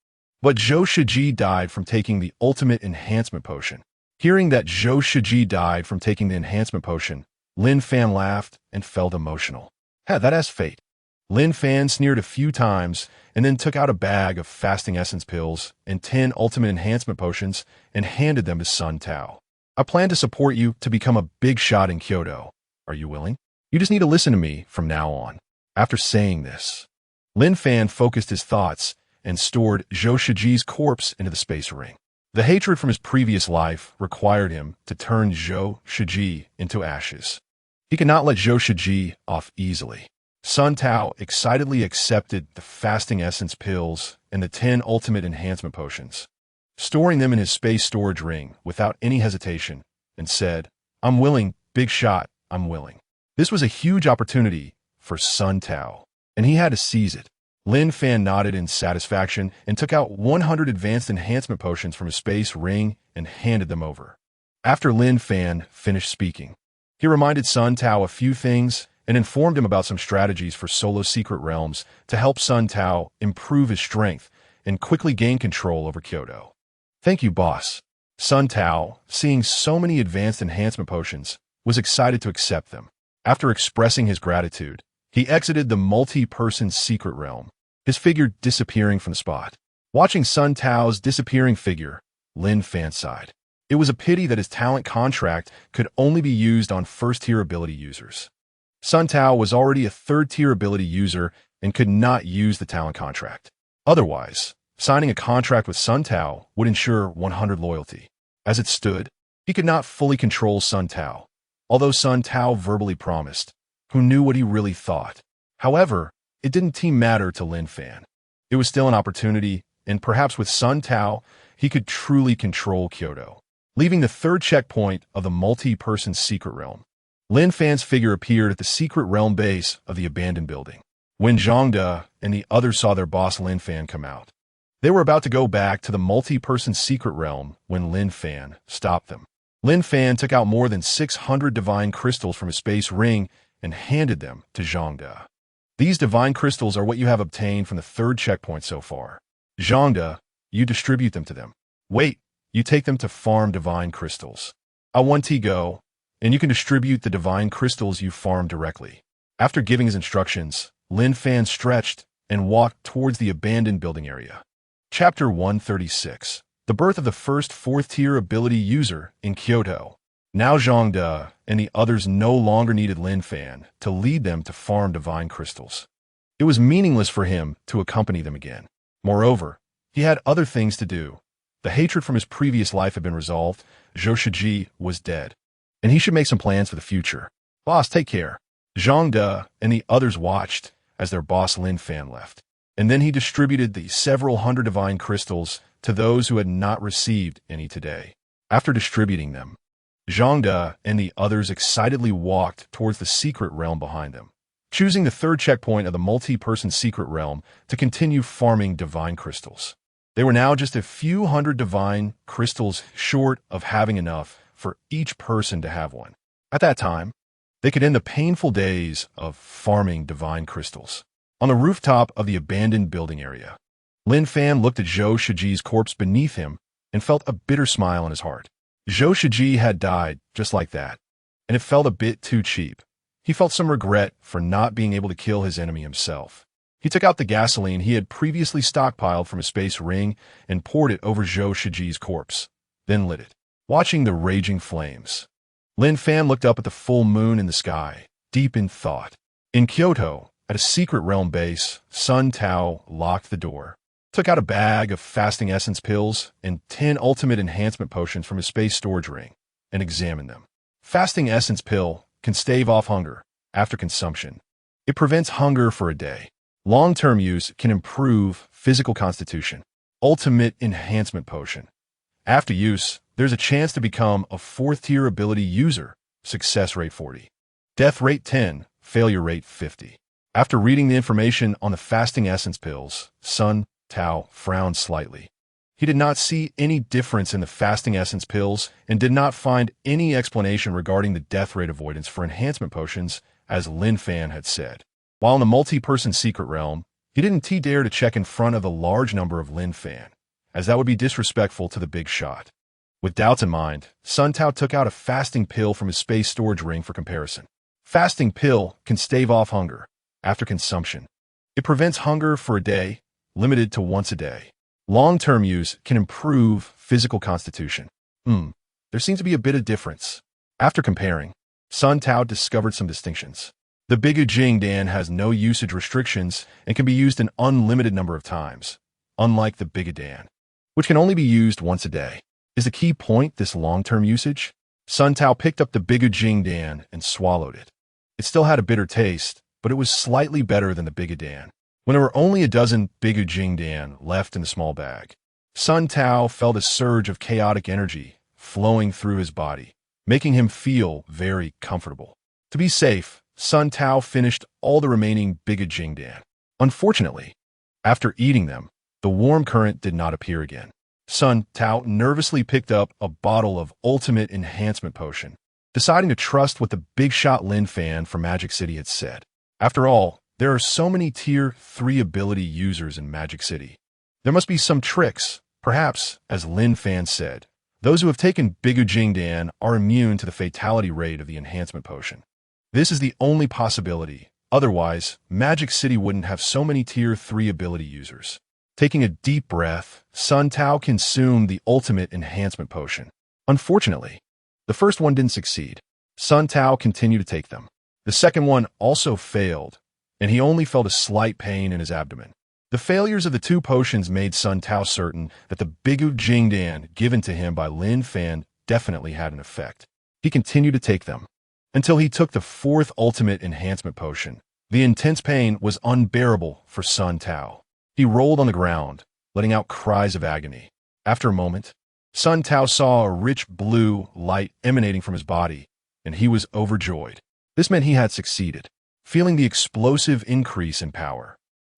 But Zhou Shiji died from taking the ultimate enhancement potion." Hearing that Zhou Shiji died from taking the enhancement potion, Lin Fan laughed and felt emotional. That has fate. Lin Fan sneered a few times and then took out a bag of fasting essence pills and 10 ultimate enhancement potions and handed them to Sun Tao. "I plan to support you to become a big shot in Kyoto. Are you willing? You just need to listen to me from now on." After saying this, Lin Fan focused his thoughts and stored Zhou Shiji's corpse into the space ring. The hatred from his previous life required him to turn Zhou Shiji into ashes. He could not let Zhou Shiji off easily. Sun Tao excitedly accepted the fasting essence pills and the 10 ultimate enhancement potions, storing them in his space storage ring without any hesitation, and said, "I'm willing, big shot, I'm willing." This was a huge opportunity for Sun Tao, and he had to seize it. Lin Fan nodded in satisfaction and took out 100 advanced enhancement potions from his space ring and handed them over. After Lin Fan finished speaking, he reminded Sun Tao a few things and informed him about some strategies for solo secret realms to help Sun Tao improve his strength and quickly gain control over Kyoto. "Thank you, boss." Sun Tao, seeing so many advanced enhancement potions, was excited to accept them. After expressing his gratitude, he exited the multi-person secret realm, his figure disappearing from the spot. Watching Sun Tao's disappearing figure, Lin Fan sighed. It was a pity that his talent contract could only be used on first-tier ability users. Sun Tao was already a third-tier ability user and could not use the talent contract. Otherwise, signing a contract with Sun Tao would ensure 100 loyalty. As it stood, he could not fully control Sun Tao, although Sun Tao verbally promised, who knew what he really thought. However, it didn't matter to Lin Fan. It was still an opportunity, and perhaps with Sun Tao, he could truly control Kyoto. Leaving the third checkpoint of the multi-person secret realm, Lin Fan's figure appeared at the secret realm base of the abandoned building. When Zhangde and the others saw their boss Lin Fan come out, they were about to go back to the multi-person secret realm when Lin Fan stopped them. Lin Fan took out more than 600 divine crystals from his space ring and handed them to Zhangde. "These divine crystals are what you have obtained from the third checkpoint so far. Zhangde, you distribute them to them. Wait, you take them to farm divine crystals. I want to go, and you can distribute the divine crystals you farm directly." After giving his instructions, Lin Fan stretched and walked towards the abandoned building area. Chapter 136. The birth of the first fourth-tier ability user in Kyoto. Now Zhangde and the others no longer needed Lin Fan to lead them to farm divine crystals. It was meaningless for him to accompany them again. Moreover, he had other things to do. The hatred from his previous life had been resolved, Zhou Shiji was dead, and he should make some plans for the future. "Boss, take care." Zhangde and the others watched as their boss Lin Fan left, and then he distributed the several hundred divine crystals to those who had not received any today. After distributing them, Zhangde and the others excitedly walked towards the secret realm behind them, choosing the third checkpoint of the multi-person secret realm to continue farming divine crystals. They were now just a few hundred divine crystals short of having enough for each person to have one. At that time, they could end the painful days of farming divine crystals. On the rooftop of the abandoned building area, Lin Fan looked at Zhou Shiji's corpse beneath him and felt a bitter smile in his heart. Zhou Shiji had died just like that, and it felt a bit too cheap. He felt some regret for not being able to kill his enemy himself. He took out the gasoline he had previously stockpiled from his space ring and poured it over Zhou Shiji's corpse, then lit it. Watching the raging flames, Lin Fan looked up at the full moon in the sky, deep in thought. In Kyoto, at a secret realm base, Sun Tao locked the door, took out a bag of fasting essence pills and 10 ultimate enhancement potions from his space storage ring, and examined them. Fasting essence pill can stave off hunger after consumption. It prevents hunger for a day. Long-term use can improve physical constitution. Ultimate enhancement potion. After use, there's a chance to become a fourth-tier ability user. Success rate 40. Death rate 10. Failure rate 50. After reading the information on the fasting essence pills, Sun Tao frowned slightly. He did not see any difference in the fasting essence pills and did not find any explanation regarding the death rate avoidance for enhancement potions, as Lin Fan had said. While in the multi-person secret realm, he didn't dare to check in front of the large number of Lin Fan, as that would be disrespectful to the big shot. With doubts in mind, Sun Tao took out a fasting pill from his space storage ring for comparison. Fasting pill can stave off hunger after consumption. It prevents hunger for a day, limited to once a day. Long-term use can improve physical constitution. There seems to be a bit of difference. After comparing, Sun Tao discovered some distinctions. The Bigu Jingdan has no usage restrictions and can be used an unlimited number of times, unlike the Bigodan, which can only be used once a day. Is the key point this long-term usage? Sun Tao picked up the Bigu Jingdan and swallowed it. It still had a bitter taste, but it was slightly better than the Bigodan. When there were only a dozen Bigu Jingdan left in the small bag, Sun Tao felt a surge of chaotic energy flowing through his body, making him feel very comfortable. To be safe, Sun Tao finished all the remaining Bigu Jingdan. Unfortunately, after eating them, the warm current did not appear again. Sun Tao nervously picked up a bottle of ultimate enhancement potion deciding to trust what the big shot Lin Fan from Magic City had said. After all, there are so many Tier 3 ability users in Magic City. There must be some tricks. Perhaps, as Lin Fan said, those who have taken Bigu Jingdan are immune to the fatality rate of the enhancement potion. This is the only possibility. Otherwise, Magic City wouldn't have so many Tier 3 ability users. Taking a deep breath, Sun Tao consumed the ultimate enhancement potion. Unfortunately, the first one didn't succeed. Sun Tao continued to take them. The second one also failed, and he only felt a slight pain in his abdomen. The failures of the two potions made Sun Tao certain that the Bigu Jingdan given to him by Lin Fan definitely had an effect. He continued to take them until he took the fourth ultimate enhancement potion. The intense pain was unbearable for Sun Tao. He rolled on the ground, letting out cries of agony. After a moment, Sun Tao saw a rich blue light emanating from his body, and he was overjoyed. This meant he had succeeded. Feeling the explosive increase in power,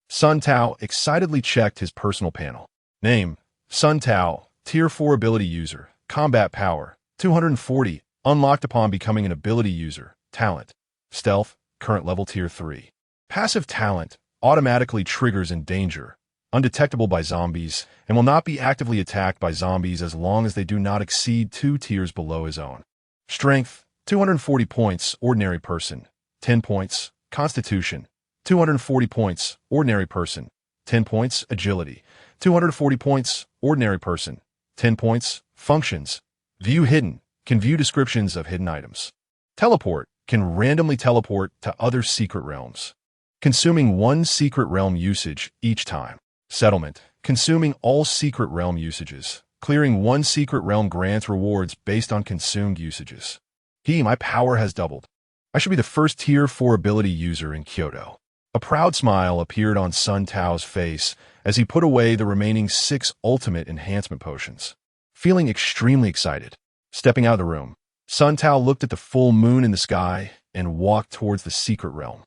Sun Tao excitedly checked his personal panel. Name: Sun Tao, Tier 4 ability user, combat power, 240, unlocked upon becoming an ability user. Talent: Stealth, current level Tier 3. Passive talent: automatically triggers in danger, undetectable by zombies, and will not be actively attacked by zombies as long as they do not exceed 2 tiers below his own. Strength: 240 points, ordinary person, 10 points, Constitution, 240 points, ordinary person, 10 points, agility, 240 points, ordinary person, 10 points, functions. View hidden, can view descriptions of hidden items. Teleport, can randomly teleport to other secret realms, consuming 1 secret realm usage each time. Settlement, consuming all secret realm usages. Clearing 1 secret realm grants rewards based on consumed usages. My power has doubled. I should be the first Tier 4 ability user in Kyoto. A proud smile appeared on Sun Tao's face as he put away the remaining 6 ultimate enhancement potions. Feeling extremely excited, stepping out of the room, Sun Tao looked at the full moon in the sky and walked towards the secret realm.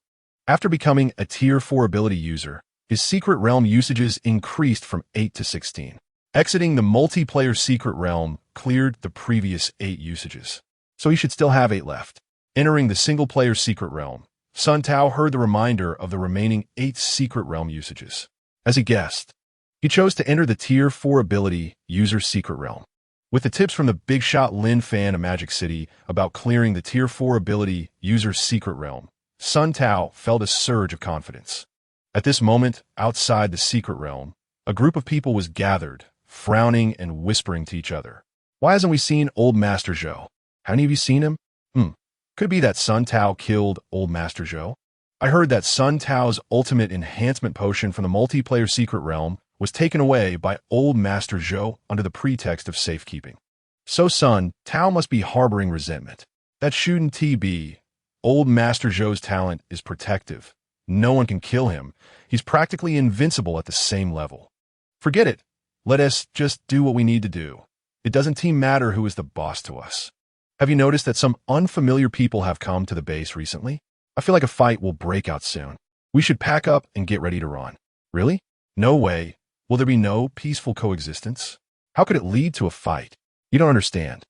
After becoming a Tier 4 ability user, his secret realm usages increased from 8 to 16. Exiting the multiplayer secret realm cleared the previous 8 usages, so he should still have 8 left. Entering the single-player secret realm, Sun Tao heard the reminder of the remaining 8 secret realm usages. As he guessed, he chose to enter the Tier 4 ability user secret realm. With the tips from the big shot Lin Fan of Magic City about clearing the Tier 4 ability user secret realm, Sun Tao felt a surge of confidence. At this moment, outside the secret realm, a group of people was gathered, frowning and whispering to each other. Why hasn't we seen Old Master Zhou? Have any of you seen him? Could be that Sun Tao killed Old Master Zhou. I heard that Sun Tao's ultimate enhancement potion from the multiplayer secret realm was taken away by Old Master Zhou under the pretext of safekeeping. So Sun Tao must be harboring resentment. That shouldn't be. Old Master Zhou's talent is protective. No one can kill him. He's practically invincible at the same level. Forget it. Let us just do what we need to do. It doesn't matter who is the boss to us. Have you noticed that some unfamiliar people have come to the base recently? I feel like a fight will break out soon. We should pack up and get ready to run. Really? No way. Will there be no peaceful coexistence? How could it lead to a fight? You don't understand.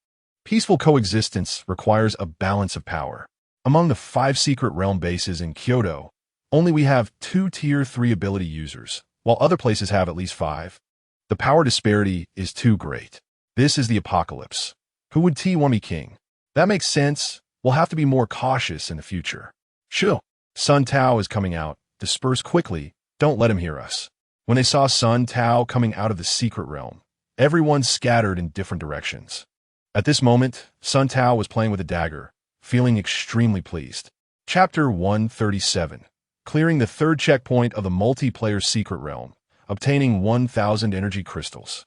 Peaceful coexistence requires a balance of power. Among the 5 secret realm bases in Kyoto, only we have 2 Tier 3 ability users, while other places have at least 5. The power disparity is too great. This is the apocalypse. Who would want to be king? That makes sense. We'll have to be more cautious in the future. Shoo! Sun Tao is coming out. Disperse quickly. Don't let him hear us. When they saw Sun Tao coming out of the secret realm, everyone scattered in different directions. At this moment, Sun Tao was playing with a dagger, feeling extremely pleased. Chapter 137. Clearing the 3rd checkpoint of the multiplayer secret realm, obtaining 1,000 energy crystals.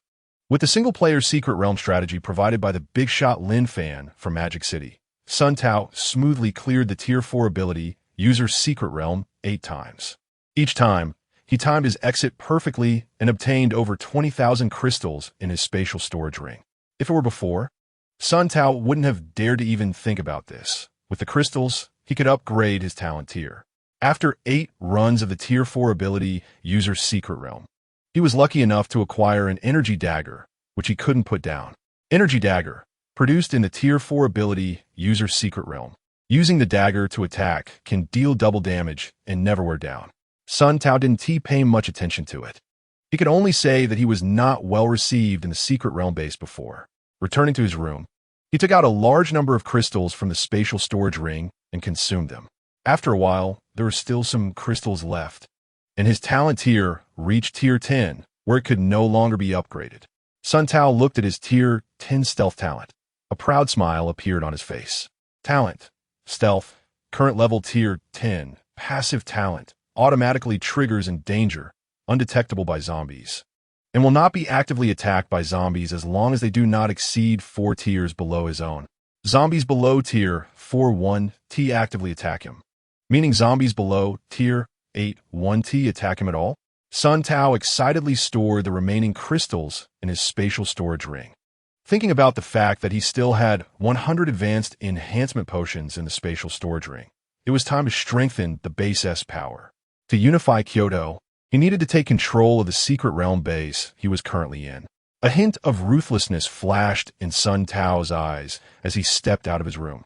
With the single-player secret realm strategy provided by the big shot Lin Fan from Magic City, Sun Tao smoothly cleared the Tier 4 ability user secret realm 8 times. Each time, he timed his exit perfectly and obtained over 20,000 crystals in his spatial storage ring. If it were before, Sun Tao wouldn't have dared to even think about this. With the crystals, he could upgrade his talent tier. After 8 runs of the Tier 4 ability user secret realm, he was lucky enough to acquire an energy dagger, which he couldn't put down. Energy dagger produced in the Tier 4 ability User's Secret Realm. Using the dagger to attack can deal double damage and never wear down. Sun Tao didn't pay much attention to it. He could only say that he was not well received in the Secret Realm base before. Returning to his room, he took out a large number of crystals from the spatial storage ring and consumed them. After a while, there were still some crystals left, and his talent tier reached Tier 10, where it could no longer be upgraded. Sun Tao looked at his Tier 10 stealth talent. A proud smile appeared on his face. Talent, stealth, current level Tier 10, passive talent, automatically triggers in danger, undetectable by zombies, and will not be actively attacked by zombies as long as they do not exceed 4 tiers below his own. Zombies below Tier 4-1T actively attack him, meaning zombies below Tier 8-1T attack him at all. Sun Tao excitedly stored the remaining crystals in his spatial storage ring. Thinking about the fact that he still had 100 advanced enhancement potions in the spatial storage ring, it was time to strengthen the base S power. To unify Kyoto, he needed to take control of the Secret Realm base he was currently in. A hint of ruthlessness flashed in Sun Tao's eyes as he stepped out of his room,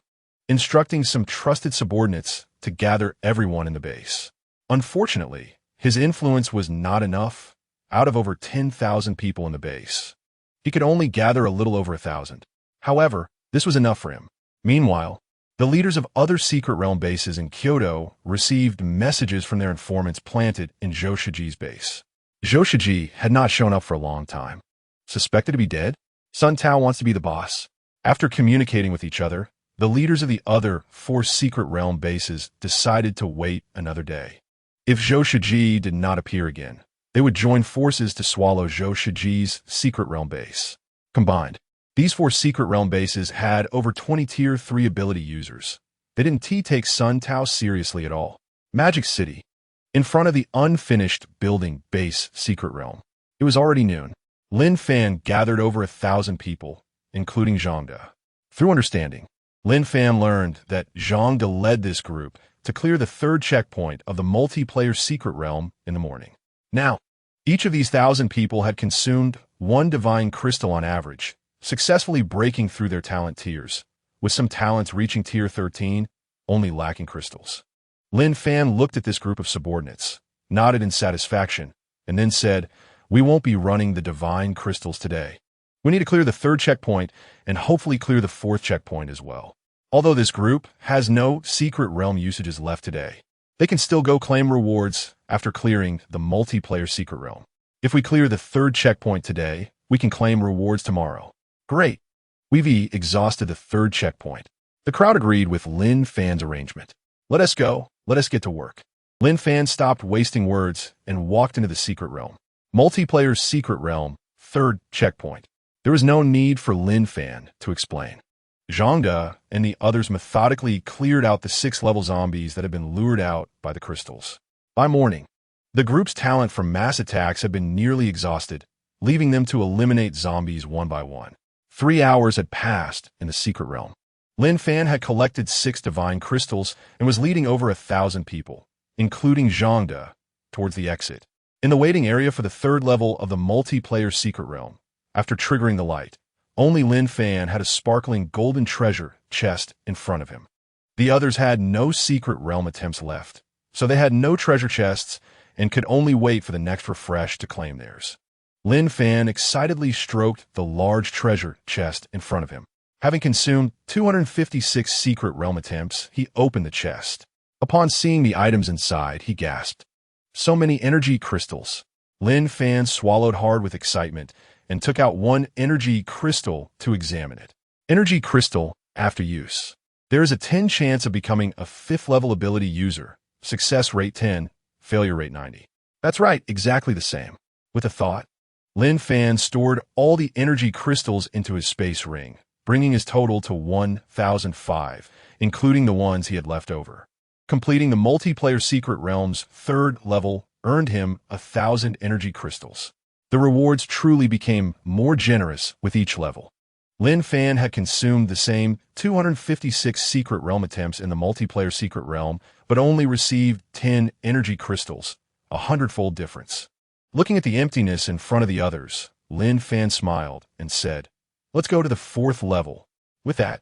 instructing some trusted subordinates to gather everyone in the base. Unfortunately, his influence was not enough. Out of over 10,000 people in the base, he could only gather a little over 1,000. However, this was enough for him. Meanwhile, the leaders of other Secret Realm bases in Kyoto received messages from their informants planted in Zhou Shiji's base. Zhou Shiji had not shown up for a long time. Suspected to be dead? Sun Tao wants to be the boss. After communicating with each other, the leaders of the other 4 Secret Realm bases decided to wait another day. If Zhou Shiji did not appear again, they would join forces to swallow Zhou Shiji's Secret Realm base. Combined, these 4 Secret Realm bases had over 20 Tier 3 ability users. They didn't take Sun Tao seriously at all. Magic City. In front of the unfinished building base Secret Realm. It was already noon. Lin Fan gathered over 1,000 people, including Zhangde. Through understanding, Lin Fan learned that Zhangde led this group to clear the 3rd checkpoint of the multiplayer Secret Realm in the morning. Now, each of these 1,000 people had consumed 1 divine crystal on average, successfully breaking through their talent tiers, with some talents reaching Tier 13, only lacking crystals. Lin Fan looked at this group of subordinates, nodded in satisfaction, and then said, "We won't be running the divine crystals today. We need to clear the 3rd checkpoint and hopefully clear the 4th checkpoint as well." Although this group has no Secret Realm usages left today, they can still go claim rewards after clearing the multiplayer Secret Realm. If we clear the 3rd checkpoint today, we can claim rewards tomorrow. Great. We've exhausted the 3rd checkpoint. The crowd agreed with Lin Fan's arrangement. Let us go. Let us get to work. Lin Fan stopped wasting words and walked into the Secret Realm. Multiplayer Secret Realm, 3rd checkpoint. There was no need for Lin Fan to explain. Zhangde and the others methodically cleared out the 6-level zombies that had been lured out by the crystals. By morning, the group's talent from mass attacks had been nearly exhausted, leaving them to eliminate zombies one by one. 3 hours had passed in the Secret Realm. Lin Fan had collected 6 divine crystals and was leading over 1,000 people, including Zhangde, towards the exit. In the waiting area for the 3rd level of the multiplayer Secret Realm, after triggering the light, only Lin Fan had a sparkling golden treasure chest in front of him. The others had no Secret Realm attempts left, so they had no treasure chests and could only wait for the next refresh to claim theirs. Lin Fan excitedly stroked the large treasure chest in front of him. Having consumed 256 Secret Realm attempts, he opened the chest. Upon seeing the items inside, he gasped. So many energy crystals. Lin Fan swallowed hard with excitement and took out 1 energy crystal to examine it. Energy crystal, after use. There is a 10 chance of becoming a 5th level ability user. Success rate 10, failure rate 90. That's right, exactly the same. With a thought, Lin Fan stored all the energy crystals into his space ring, bringing his total to 1,005, including the ones he had left over. Completing the multiplayer Secret Realm's 3rd level earned him 1,000 energy crystals. The rewards truly became more generous with each level. Lin Fan had consumed the same 256 Secret Realm attempts in the multiplayer Secret Realm, but only received 10 energy crystals, a 100-fold difference. Looking at the emptiness in front of the others, Lin Fan smiled and said, "Let's go to the 4th level. With that,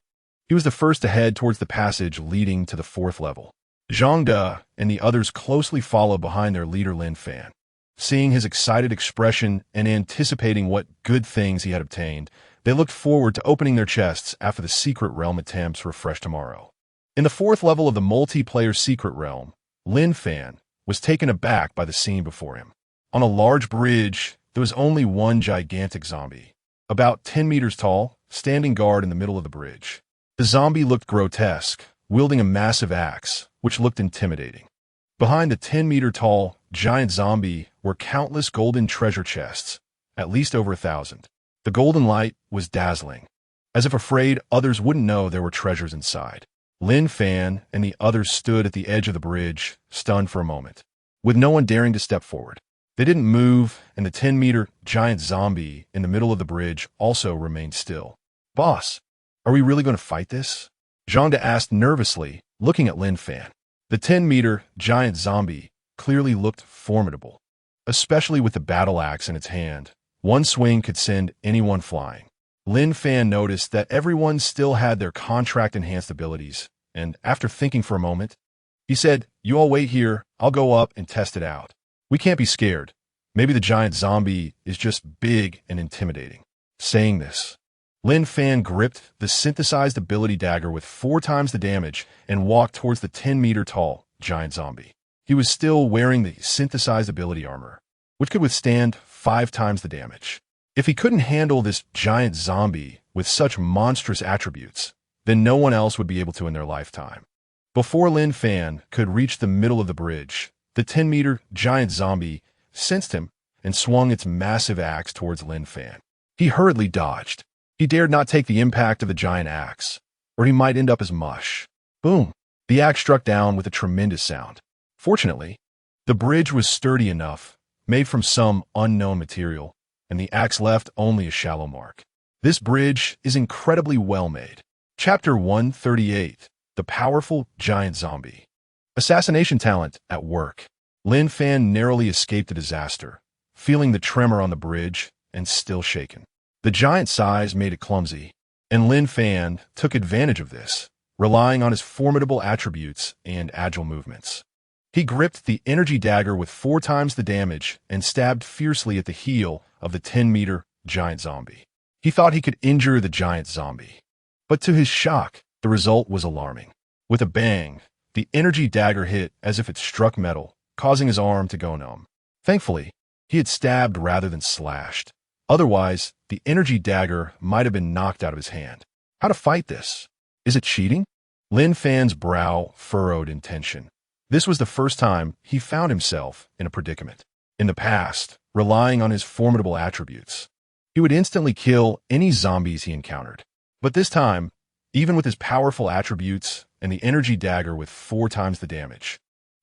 he was the first to head towards the passage leading to the 4th level. Zhang De and the others closely followed behind their leader Lin Fan. Seeing his excited expression and anticipating what good things he had obtained, they looked forward to opening their chests after the secret realm attempts were fresh tomorrow. In the 4th level of the multiplayer secret realm, Lin Fan was taken aback by the scene before him. On a large bridge, there was only one gigantic zombie, about 10 meters tall, standing guard in the middle of the bridge. The zombie looked grotesque, wielding a massive axe, which looked intimidating. Behind the 10-meter-tall giant zombie were countless golden treasure chests, at least over 1,000. The golden light was dazzling, as if afraid others wouldn't know there were treasures inside. Lin Fan and the others stood at the edge of the bridge, stunned for a moment, with no one daring to step forward. They didn't move, and the 10-meter giant zombie in the middle of the bridge also remained still. "Boss, are we really going to fight this?" Zhang De asked nervously, looking at Lin Fan. The 10-meter giant zombie clearly looked formidable, especially with the battle axe in its hand. One swing could send anyone flying. Lin Fan noticed that everyone still had their contract-enhanced abilities, and after thinking for a moment, he said, "You all wait here, I'll go up and test it out. We can't be scared. Maybe the giant zombie is just big and intimidating." Saying this, Lin Fan gripped the synthesized ability dagger with 4 times the damage and walked towards the 10-meter-tall giant zombie. He was still wearing the synthesized ability armor, which could withstand 5 times the damage. If he couldn't handle this giant zombie with such monstrous attributes, then no one else would be able to in their lifetime. Before Lin Fan could reach the middle of the bridge, the 10-meter giant zombie sensed him and swung its massive axe towards Lin Fan. He hurriedly dodged. He dared not take the impact of the giant axe, or he might end up as mush. Boom! The axe struck down with a tremendous sound. Fortunately, the bridge was sturdy enough, made from some unknown material, and the axe left only a shallow mark. This bridge is incredibly well made. Chapter 138: The Powerful Giant Zombie. Assassination talent at work. Lin Fan narrowly escaped a disaster, feeling the tremor on the bridge and still shaken. The giant size made it clumsy, and Lin Fan took advantage of this, relying on his formidable attributes and agile movements. He gripped the energy dagger with 4 times the damage and stabbed fiercely at the heel of the 10-meter giant zombie. He thought he could injure the giant zombie, but to his shock, the result was alarming. With a bang, the energy dagger hit as if it struck metal, causing his arm to go numb. Thankfully, he had stabbed rather than slashed. Otherwise, the energy dagger might have been knocked out of his hand. How to fight this? Is it cheating? Lin Fan's brow furrowed in tension. This was the first time he found himself in a predicament. In the past, relying on his formidable attributes, he would instantly kill any zombies he encountered. But this time, even with his powerful attributes and the energy dagger with 4 times the damage,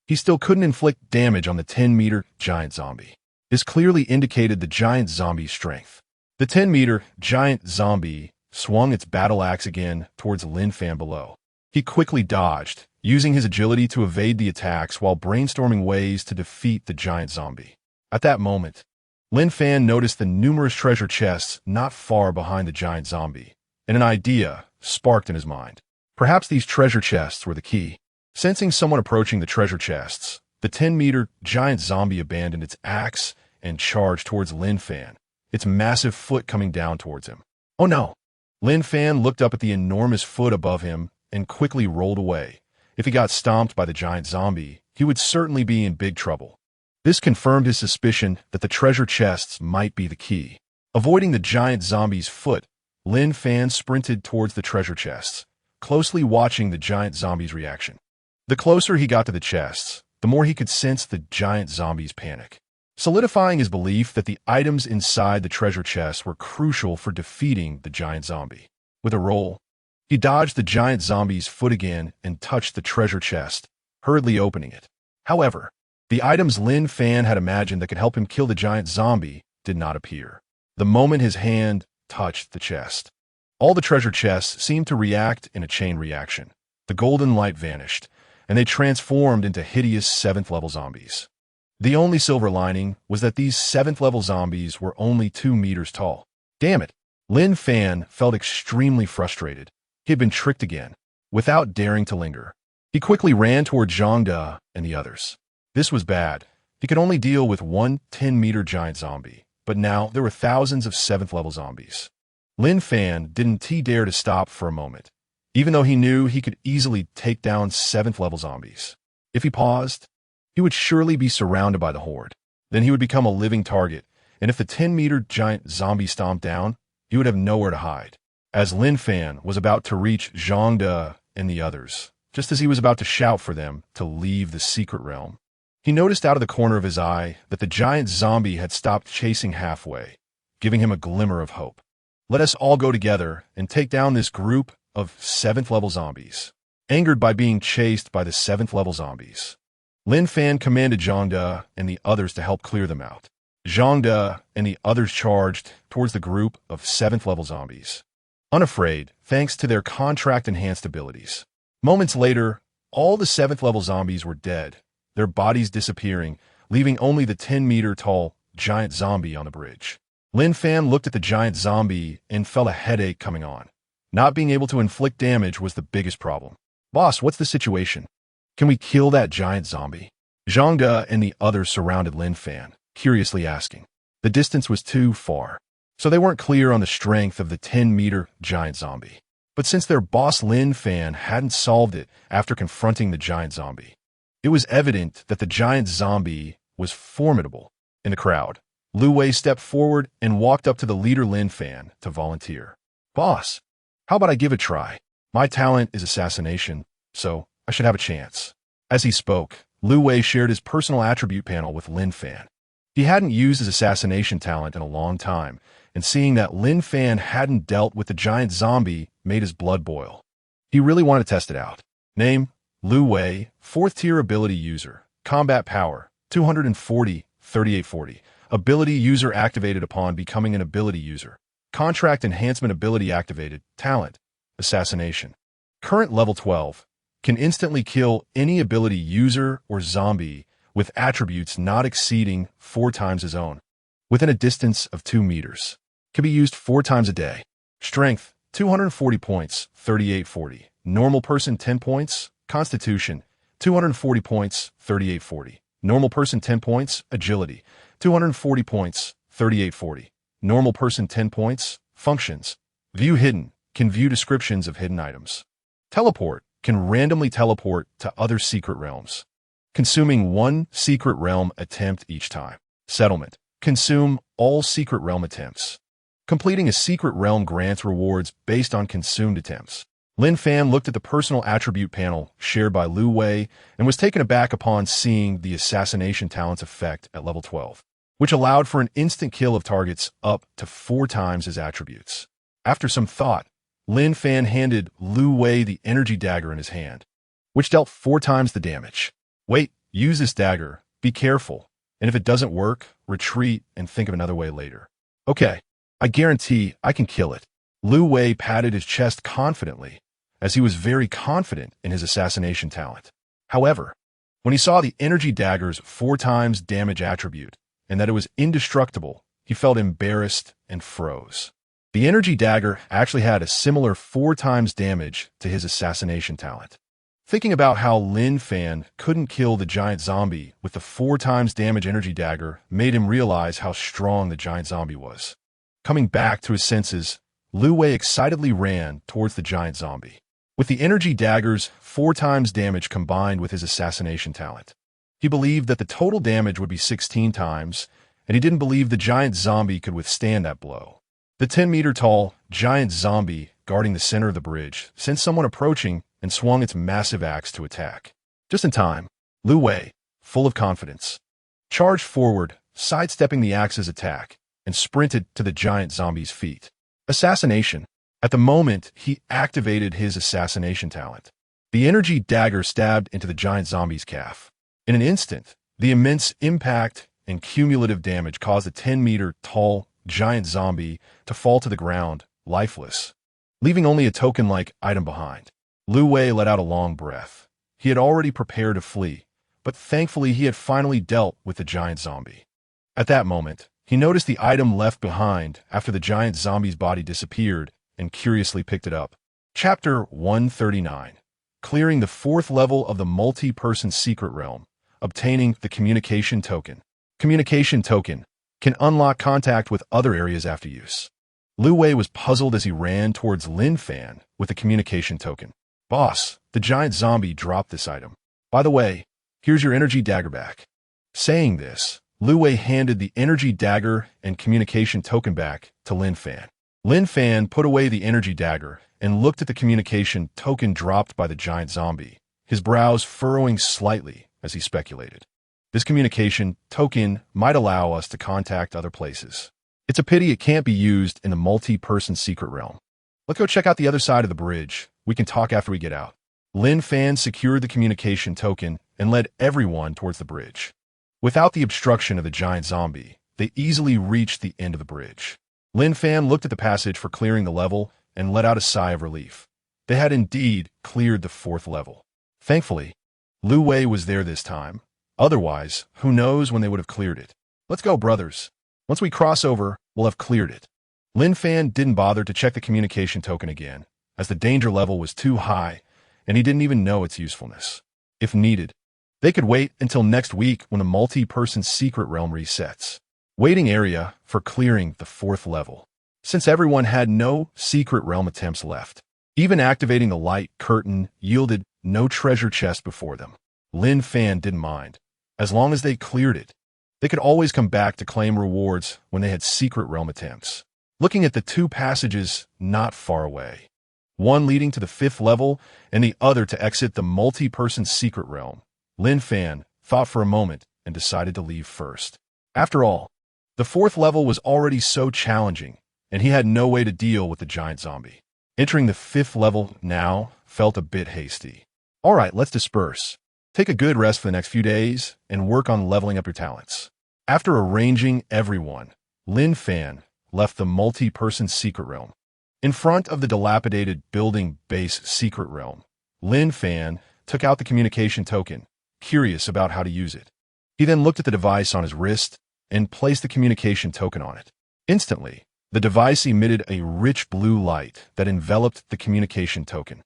he still couldn't inflict damage on the 10-meter giant zombie. This clearly indicated the giant zombie's strength. The 10-meter giant zombie swung its battle axe again towards Lin Fan below. He quickly dodged, using his agility to evade the attacks while brainstorming ways to defeat the giant zombie. At that moment, Lin Fan noticed the numerous treasure chests not far behind the giant zombie, and an idea sparked in his mind. Perhaps these treasure chests were the key. Sensing someone approaching the treasure chests, the 10-meter giant zombie abandoned its axe and charged towards Lin Fan, its massive foot coming down towards him. Oh no! Lin Fan looked up at the enormous foot above him and quickly rolled away. If he got stomped by the giant zombie, he would certainly be in big trouble. This confirmed his suspicion that the treasure chests might be the key. Avoiding the giant zombie's foot, Lin Fan sprinted towards the treasure chests, closely watching the giant zombie's reaction. The closer he got to the chests, the more he could sense the giant zombie's panic, solidifying his belief that the items inside the treasure chests were crucial for defeating the giant zombie. With a roll, he dodged the giant zombie's foot again and touched the treasure chest, hurriedly opening it. However, the items Lin Fan had imagined that could help him kill the giant zombie did not appear. The moment his hand touched the chest, all the treasure chests seemed to react in a chain reaction. The golden light vanished, and they transformed into hideous 7th-level zombies. The only silver lining was that these 7th-level zombies were only 2 meters tall. Damn it! Lin Fan felt extremely frustrated. He had been tricked again. Without daring to linger, he quickly ran toward Zhang De and the others. This was bad. He could only deal with one 10-meter giant zombie, but now there were thousands of 7th-level zombies. Lin Fan didn't dare to stop for a moment, even though he knew he could easily take down 7th-level zombies. If he paused, he would surely be surrounded by the horde. Then he would become a living target, and if the 10-meter giant zombie stomped down, he would have nowhere to hide. As Lin Fan was about to reach Zhang De and the others, just as he was about to shout for them to leave the secret realm, he noticed out of the corner of his eye that the giant zombie had stopped chasing halfway, giving him a glimmer of hope. Let us all go together and take down this group of 7th-level zombies. Angered by being chased by the 7th-level zombies, Lin Fan commanded Zhang De and the others to help clear them out. Zhang De and the others charged towards the group of 7th-level zombies, unafraid thanks to their contract-enhanced abilities. Moments later, all the 7th-level zombies were dead, their bodies disappearing, leaving only the 10-meter-tall giant zombie on the bridge. Lin Fan looked at the giant zombie and felt a headache coming on. Not being able to inflict damage was the biggest problem. "Boss, what's the situation? Can we kill that giant zombie?" Zhang De and the others surrounded Lin Fan, curiously asking. The distance was too far, so they weren't clear on the strength of the 10-meter giant zombie. But since their boss Lin Fan hadn't solved it after confronting the giant zombie, it was evident that the giant zombie was formidable. In the crowd, Lu Wei stepped forward and walked up to the leader Lin Fan to volunteer. "Boss, how about I give it a try? My talent is assassination, so I should have a chance." As he spoke, Lu Wei shared his personal attribute panel with Lin Fan. He hadn't used his assassination talent in a long time, and seeing that Lin Fan hadn't dealt with the giant zombie made his blood boil. He really wanted to test it out. Name: Lu Wei, 4th tier ability user. Combat power: 240, 3840. Ability user activated upon becoming an ability user. Contract enhancement ability activated. Talent: assassination. Current level 12. Can instantly kill any ability user or zombie with attributes not exceeding 4 times his own, within a distance of 2 meters. Can be used 4 times a day. Strength: 240 points, 3840. Normal person 10 points. Constitution: 240 points, 3840. Normal person 10 points. Agility: 240 points, 3840. Normal person 10 points. Functions: view hidden, can view descriptions of hidden items. Teleport, can randomly teleport to other secret realms, consuming 1 secret realm attempt each time. Settlement, consume all secret realm attempts. Completing a secret realm grants rewards based on consumed attempts. Lin Fan looked at the personal attribute panel shared by Lu Wei and was taken aback upon seeing the assassination talent's effect at level 12, which allowed for an instant kill of targets up to 4 times his attributes. After some thought, Lin Fan handed Lu Wei the energy dagger in his hand, which dealt 4 times the damage. "Wait, use this dagger. Be careful. And if it doesn't work, retreat and think of another way later." "Okay, I guarantee I can kill it." Lu Wei patted his chest confidently, as he was very confident in his assassination talent. However, when he saw the energy dagger's 4 times damage attribute and that it was indestructible, he felt embarrassed and froze. The energy dagger actually had a similar 4 times damage to his assassination talent. Thinking about how Lin Fan couldn't kill the giant zombie with the 4 times damage energy dagger made him realize how strong the giant zombie was. Coming back to his senses, Lu Wei excitedly ran towards the giant zombie. With the energy dagger's 4 times damage combined with his assassination talent, he believed that the total damage would be 16 times, and he didn't believe the giant zombie could withstand that blow. The 10-meter-tall giant zombie guarding the center of the bridge sensed someone approaching and swung its massive axe to attack. Just in time, Lu Wei, full of confidence, charged forward, sidestepping the axe's attack, and sprinted to the giant zombie's feet. Assassination. At the moment, he activated his assassination talent. The energy dagger stabbed into the giant zombie's calf. In an instant, the immense impact and cumulative damage caused the 10-meter-tall giant zombie to fall to the ground, lifeless, leaving only a token-like item behind. Lu Wei let out a long breath. He had already prepared to flee, but thankfully he had finally dealt with the giant zombie. At that moment, he noticed the item left behind after the giant zombie's body disappeared and curiously picked it up. Chapter 139. Clearing the 4th level of the multi-person secret realm. Obtaining the communication token. Communication token can unlock contact with other areas after use. Lu Wei was puzzled as he ran towards Lin Fan with the communication token. Boss, the giant zombie dropped this item. By the way, here's your energy dagger back. Saying this, Lu Wei handed the energy dagger and communication token back to Lin Fan. Lin Fan put away the energy dagger and looked at the communication token dropped by the giant zombie, his brows furrowing slightly as he speculated. This communication token might allow us to contact other places. It's a pity it can't be used in the multi-person secret realm. Let's go check out the other side of the bridge. We can talk after we get out. Lin Fan secured the communication token and led everyone towards the bridge. Without the obstruction of the giant zombie, they easily reached the end of the bridge. Lin Fan looked at the passage for clearing the level and let out a sigh of relief. They had indeed cleared the 4th level. Thankfully, Lu Wei was there this time. Otherwise, who knows when they would have cleared it. Let's go, brothers. Once we cross over, we'll have cleared it. Lin Fan didn't bother to check the communication token again, as the danger level was too high, and he didn't even know its usefulness. If needed, they could wait until next week when the multi-person secret realm resets. Waiting area for clearing the 4th level. Since everyone had no secret realm attempts left, even activating the light curtain yielded no treasure chest before them. Lin Fan didn't mind. As long as they cleared it, they could always come back to claim rewards when they had secret realm attempts. Looking at the 2 passages not far away, one leading to the 5th level and the other to exit the multi-person secret realm, Lin Fan thought for a moment and decided to leave first. After all, the 4th level was already so challenging, and he had no way to deal with the giant zombie. Entering the 5th level now felt a bit hasty. All right, let's disperse. Take a good rest for the next few days and work on leveling up your talents. After arranging everyone, Lin Fan left the multi-person secret realm. In front of the dilapidated building base secret realm, Lin Fan took out the communication token, curious about how to use it. He then looked at the device on his wrist and placed the communication token on it. Instantly, the device emitted a rich blue light that enveloped the communication token.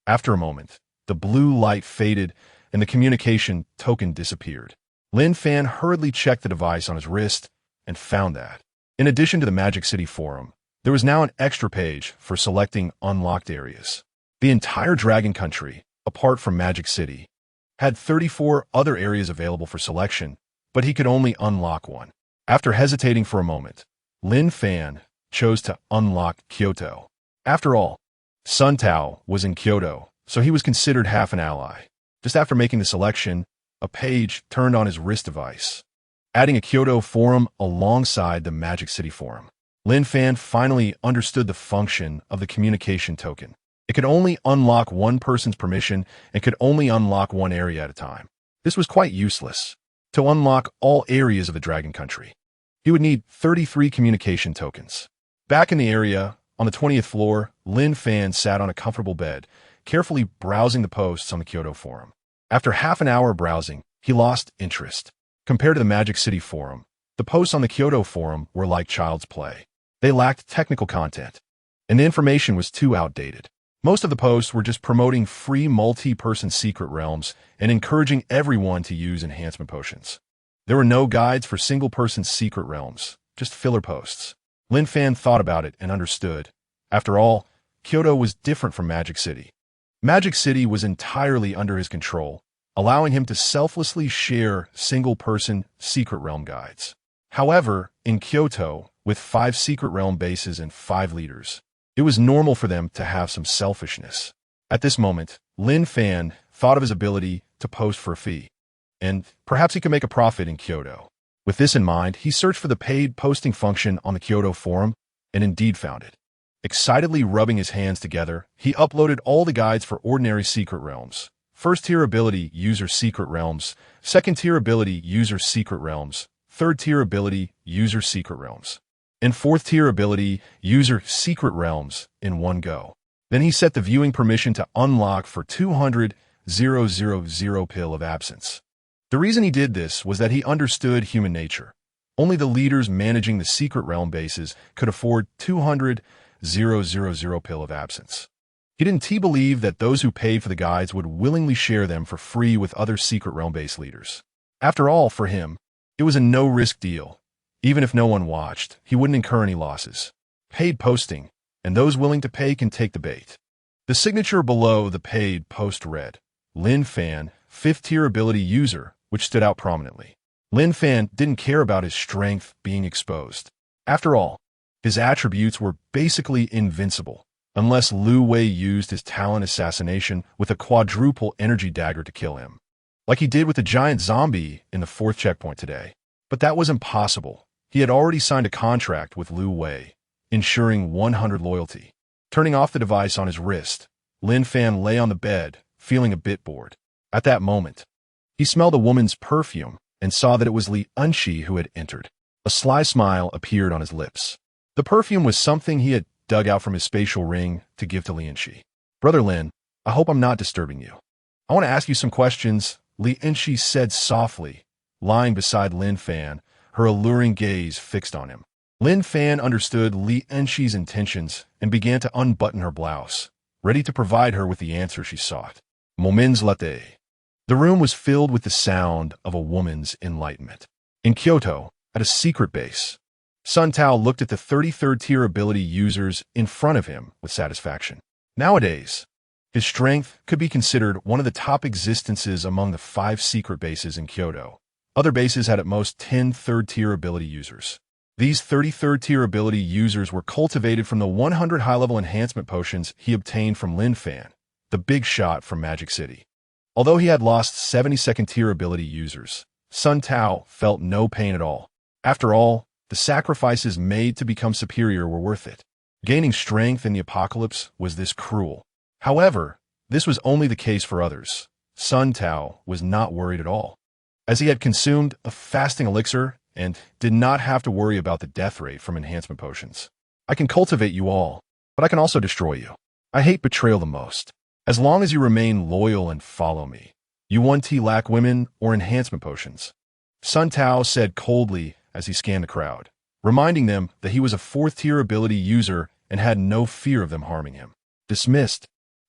After a moment, the blue light faded and the communication token disappeared. Lin Fan hurriedly checked the device on his wrist and found that, in addition to the Magic City forum, there was now an extra page for selecting unlocked areas. The entire Dragon Country, apart from Magic City, had 34 other areas available for selection, but he could only unlock one. After hesitating for a moment, Lin Fan chose to unlock Kyoto. After all, Sun Tao was in Kyoto, so he was considered half an ally. Just after making the selection, a page turned on his wrist device, adding a Kyoto forum alongside the Magic City forum. Lin Fan finally understood the function of the communication token. It could only unlock one person's permission and could only unlock one area at a time. This was quite useless. To unlock all areas of the Dragon Country, he would need 33 communication tokens. Back in the area, on the 20th floor, Lin Fan sat on a comfortable bed, carefully browsing the posts on the Kyoto forum. After half an hour browsing, he lost interest. Compared to the Magic City forum, the posts on the Kyoto forum were like child's play. They lacked technical content, and the information was too outdated. Most of the posts were just promoting free multi-person secret realms and encouraging everyone to use enhancement potions. There were no guides for single-person secret realms, just filler posts. Lin Fan thought about it and understood. After all, Kyoto was different from Magic City. Magic City was entirely under his control, allowing him to selflessly share single-person secret realm guides. However, in Kyoto, with 5 secret realm bases and 5 leaders, it was normal for them to have some selfishness. At this moment, Lin Fan thought of his ability to post for a fee, and perhaps he could make a profit in Kyoto. With this in mind, he searched for the paid posting function on the Kyoto forum and indeed found it. Excitedly rubbing his hands together, he uploaded all the guides for ordinary secret realms. First tier ability, user secret realms. Second tier ability, user secret realms. Third tier ability, user secret realms. And 4th tier ability, user secret realms in one go. Then he set the viewing permission to unlock for 200,000 pill of absence. The reason he did this was that he understood human nature. Only the leaders managing the secret realm bases could afford 200,000 pill of absence. He didn't believe that those who paid for the guides would willingly share them for free with other secret realm-based leaders. After all, for him, it was a no-risk deal. Even if no one watched, he wouldn't incur any losses. Paid posting, and those willing to pay can take the bait. The signature below the paid post read, Lin Fan, 5th-tier ability user, which stood out prominently. Lin Fan didn't care about his strength being exposed. After all, his attributes were basically invincible, unless Lu Wei used his talent assassination with a quadruple energy dagger to kill him, like he did with the giant zombie in the 4th checkpoint today. But that was impossible. He had already signed a contract with Lu Wei, ensuring 100 loyalty. Turning off the device on his wrist, Lin Fan lay on the bed, feeling a bit bored. At that moment, he smelled a woman's perfume and saw that it was Li Enshi who had entered. A sly smile appeared on his lips. The perfume was something he had dug out from his spatial ring to give to Li Enshi. Brother Lin, I hope I'm not disturbing you. I want to ask you some questions, Li Enshi said softly, lying beside Lin Fan, her alluring gaze fixed on him. Lin Fan understood Li Enshi's intentions and began to unbutton her blouse, ready to provide her with the answer she sought. Moments later. The room was filled with the sound of a woman's enlightenment. In Kyoto, at a secret base, Sun Tao looked at the 33rd tier ability users in front of him with satisfaction. Nowadays, his strength could be considered one of the top existences among the 5 secret bases in Kyoto. Other bases had at most 10 3rd-tier ability users. These 33rd-tier ability users were cultivated from the 100 high-level enhancement potions he obtained from Lin Fan, the big shot from Magic City. Although he had lost 72nd-tier ability users, Sun Tao felt no pain at all. After all, the sacrifices made to become superior were worth it. Gaining strength in the apocalypse was this cruel. However, this was only the case for others. Sun Tao was not worried at all, as he had consumed a fasting elixir and did not have to worry about the death rate from enhancement potions. I can cultivate you all, but I can also destroy you. I hate betrayal the most. As long as you remain loyal and follow me, you won't lack women or enhancement potions. Sun Tao said coldly as he scanned the crowd, reminding them that he was a 4th-tier ability user and had no fear of them harming him. Dismissed.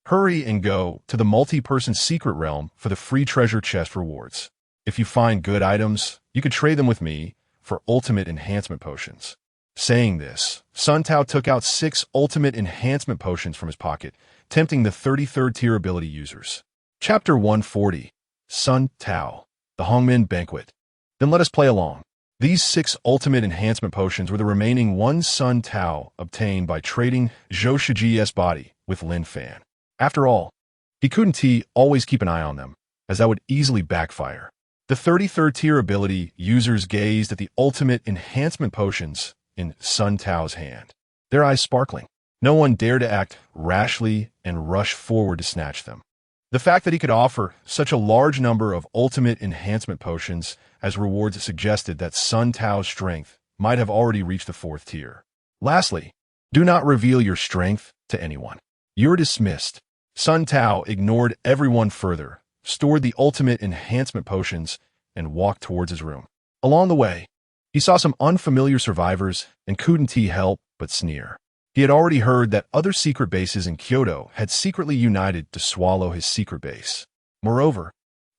Hurry and go to the multi-person secret realm for the free treasure chest rewards. If you find good items, you could trade them with me for ultimate enhancement potions. Saying this, Sun Tao took out 6 ultimate enhancement potions from his pocket, tempting the 33rd tier ability users. Chapter 140. Sun Tao, the Hongmen Banquet. Then let us play along. These 6 ultimate enhancement potions were the remaining 1 Sun Tao obtained by trading Zhou Shiji's body with Lin Fan. After all, he couldn't always keep an eye on them, as that would easily backfire. The 33rd tier ability users gazed at the ultimate enhancement potions in Sun Tao's hand, their eyes sparkling. No one dared to act rashly and rush forward to snatch them. The fact that he could offer such a large number of ultimate enhancement potions as rewards suggested that Sun Tao's strength might have already reached the 4th tier. Lastly, do not reveal your strength to anyone. You're dismissed. Sun Tao ignored everyone further, stored the ultimate enhancement potions, and walked towards his room. Along the way, he saw some unfamiliar survivors and couldn't help but sneer. He had already heard that other secret bases in Kyoto had secretly united to swallow his secret base. Moreover,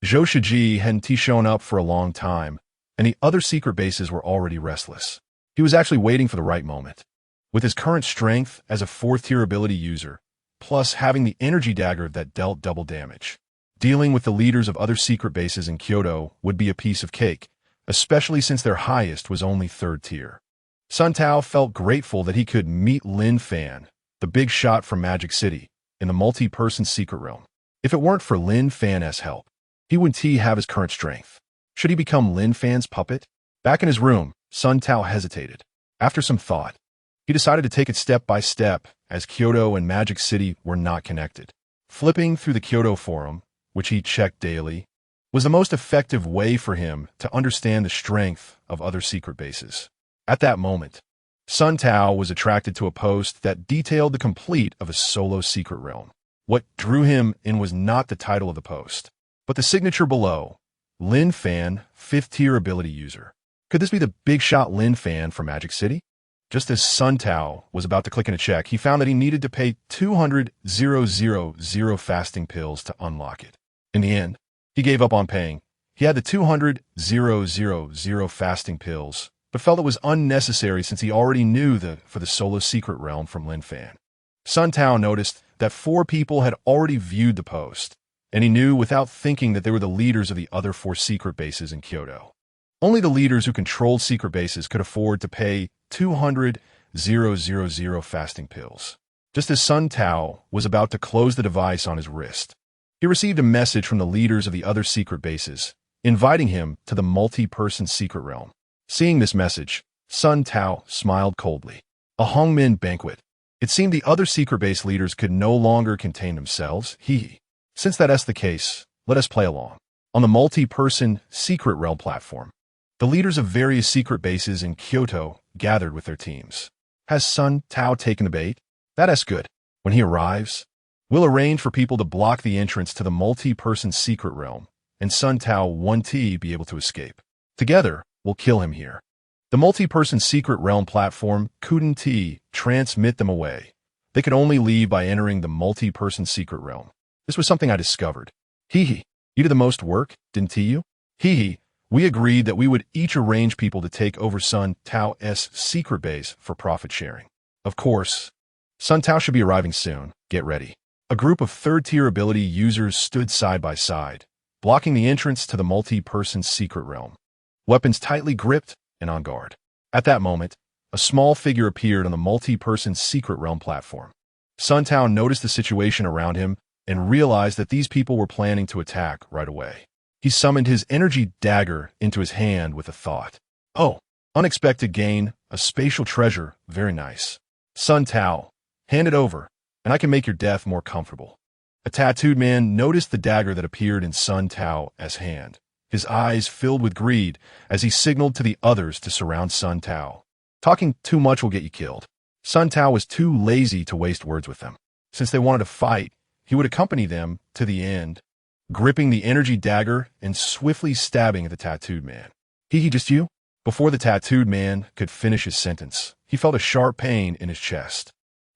Zhou Shiji hadn't shown up for a long time, and the other secret bases were already restless. He was actually waiting for the right moment. With his current strength as a 4th-tier ability user, plus having the energy dagger that dealt double damage, dealing with the leaders of other secret bases in Kyoto would be a piece of cake, especially since their highest was only 3rd tier. Sun Tao felt grateful that he could meet Lin Fan, the big shot from Magic City, in the multi-person secret realm. If it weren't for Lin Fan's help, he wouldn't have his current strength. Should he become Lin Fan's puppet? Back in his room, Sun Tao hesitated. After some thought, he decided to take it step by step, as Kyoto and Magic City were not connected. Flipping through the Kyoto forum, which he checked daily, was the most effective way for him to understand the strength of other secret bases. At that moment, Sun Tao was attracted to a post that detailed the complete of a solo secret realm. What drew him in was not the title of the post, but the signature below, Lin Fan, 5th-tier ability user. Could this be the big shot Lin Fan from Magic City? Just as Sun Tao was about to click in a check, he found that he needed to pay 200,000 fasting pills to unlock it. In the end, he gave up on paying. He had the 200,000 fasting pills, but felt it was unnecessary since he already knew for the solo secret realm from Lin Fan. Sun Tao noticed that 4 people had already viewed the post, and he knew without thinking that they were the leaders of the other 4 secret bases in Kyoto. Only the leaders who controlled secret bases could afford to pay 200,000 fasting pills. Just as Sun Tao was about to close the device on his wrist, he received a message from the leaders of the other secret bases, inviting him to the multi-person secret realm. Seeing this message, Sun Tao smiled coldly. A Hongmin banquet. It seemed the other secret base leaders could no longer contain themselves. Since that's the case, let us play along. On the multi-person secret realm platform, the leaders of various secret bases in Kyoto gathered with their teams. Has Sun Tao taken the bait? That's good. When he arrives, we'll arrange for people to block the entrance to the multi-person secret realm, and Sun Tao won't be able to escape. Together, we'll kill him here. The multi-person secret realm platform couldn't transmit them away. They could only leave by entering the multi-person secret realm. This was something I discovered. You did the most work, didn't you? We agreed that we would each arrange people to take over Sun Tao's secret base for profit sharing. Of course, Sun Tao should be arriving soon. Get ready. A group of third-tier ability users stood side by side, blocking the entrance to the multi-person secret realm, weapons tightly gripped and on guard. At that moment, a small figure appeared on the multi-person secret realm platform. Sun Tao noticed the situation around him and realized that these people were planning to attack right away. He summoned his energy dagger into his hand with a thought. Oh, unexpected gain, a spatial treasure, very nice. Sun Tao, hand it over, and I can make your death more comfortable. A tattooed man noticed the dagger that appeared in Sun Tao's hand. His eyes filled with greed as he signaled to the others to surround Sun Tao. Talking too much will get you killed. Sun Tao was too lazy to waste words with them. Since they wanted to fight, he would accompany them to the end, gripping the energy dagger and swiftly stabbing at the tattooed man. Just you? Before the tattooed man could finish his sentence, he felt a sharp pain in his chest.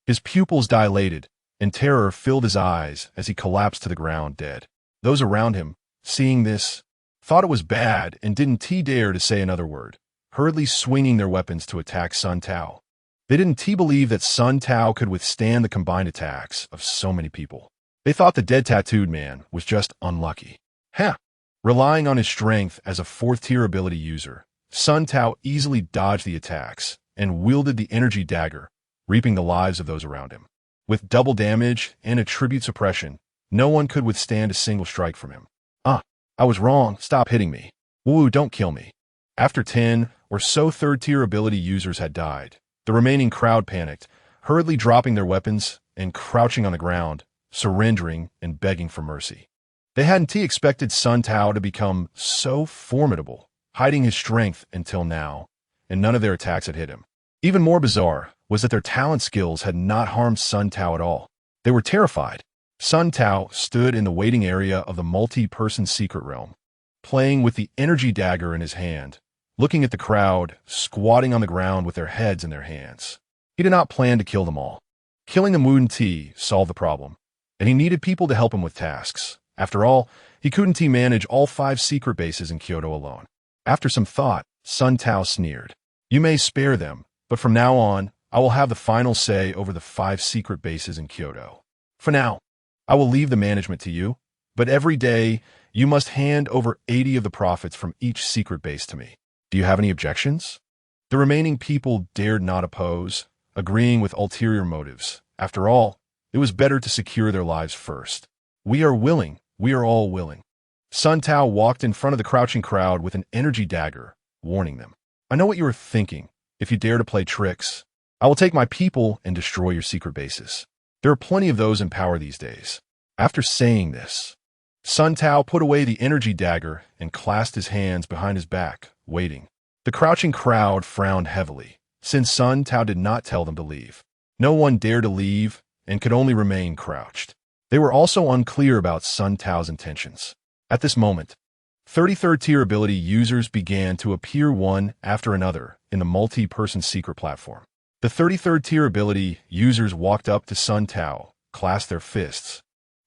His pupils dilated, and terror filled his eyes as he collapsed to the ground dead. Those around him, seeing this, thought it was bad and didn't dare to say another word, hurriedly swinging their weapons to attack Sun Tao. They didn't believe that Sun Tao could withstand the combined attacks of so many people. They thought the dead tattooed man was just unlucky. Relying on his strength as a 4th-tier ability user, Sun Tao easily dodged the attacks and wielded the energy dagger, reaping the lives of those around him. With double damage and attribute suppression, no one could withstand a single strike from him. I was wrong, stop hitting me. Woo, don't kill me. After 10 or so 3rd-tier ability users had died, the remaining crowd panicked, hurriedly dropping their weapons and crouching on the ground, surrendering and begging for mercy. They hadn't expected Sun Tao to become so formidable, hiding his strength until now, and none of their attacks had hit him. Even more bizarre was that their talent skills had not harmed Sun Tao at all. They were terrified. Sun Tao stood in the waiting area of the multi-person secret realm, playing with the energy dagger in his hand, looking at the crowd, squatting on the ground with their heads in their hands. He did not plan to kill them all. Killing them wouldn't solve the problem, and he needed people to help him with tasks. After all, he couldn't manage all 5 secret bases in Kyoto alone. After some thought, Sun Tao sneered. You may spare them, but from now on, I will have the final say over the 5 secret bases in Kyoto. For now, I will leave the management to you, but every day, you must hand over 80 of the profits from each secret base to me. Do you have any objections? The remaining people dared not oppose, agreeing with ulterior motives. After all, it was better to secure their lives first. We are willing. We are all willing. Sun Tao walked in front of the crouching crowd with an energy dagger, warning them. I know what you are thinking. If you dare to play tricks, I will take my people and destroy your secret bases. There are plenty of those in power these days. After saying this, Sun Tao put away the energy dagger and clasped his hands behind his back, waiting. The crouching crowd frowned heavily, since Sun Tao did not tell them to leave. No one dared to leave and could only remain crouched. They were also unclear about Sun Tao's intentions. At this moment, 33rd tier ability users began to appear one after another in the multi-person secret platform. The 33rd tier ability users walked up to Sun Tao, clasped their fists,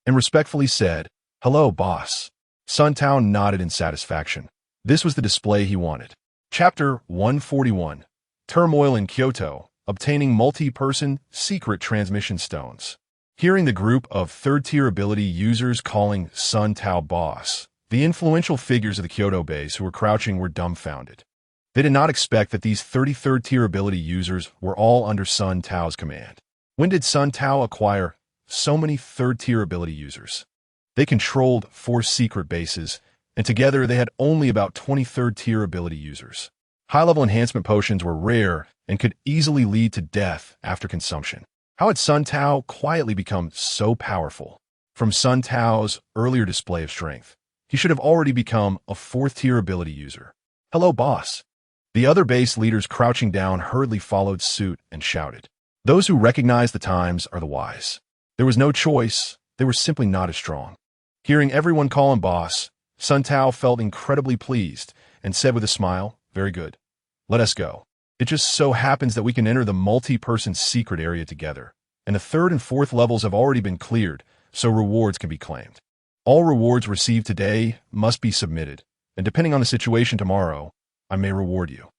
and respectfully said, "Hello, boss." Sun Tao nodded in satisfaction. This was the display he wanted. Chapter 141. Turmoil in Kyoto, obtaining multi-person secret transmission stones. Hearing the group of third-tier ability users calling Sun Tao boss, the influential figures of the Kyoto base who were crouching were dumbfounded. They did not expect that these 33rd tier ability users were all under Sun Tao's command. When did Sun Tao acquire so many third-tier ability users? They controlled 4 secret bases, and together they had only about 23rd tier ability users. High-level enhancement potions were rare and could easily lead to death after consumption. How had Sun Tao quietly become so powerful? From Sun Tao's earlier display of strength, he should have already become a 4th tier ability user. "Hello, boss." The other base leaders crouching down hurriedly followed suit and shouted. Those who recognize the times are the wise. There was no choice, they were simply not as strong. Hearing everyone call him boss, Sun Tao felt incredibly pleased and said with a smile, "Very good. Let us go. It just so happens that we can enter the multi-person secret area together, and the 3rd and 4th levels have already been cleared, so rewards can be claimed. All rewards received today must be submitted, and depending on the situation tomorrow, I may reward you."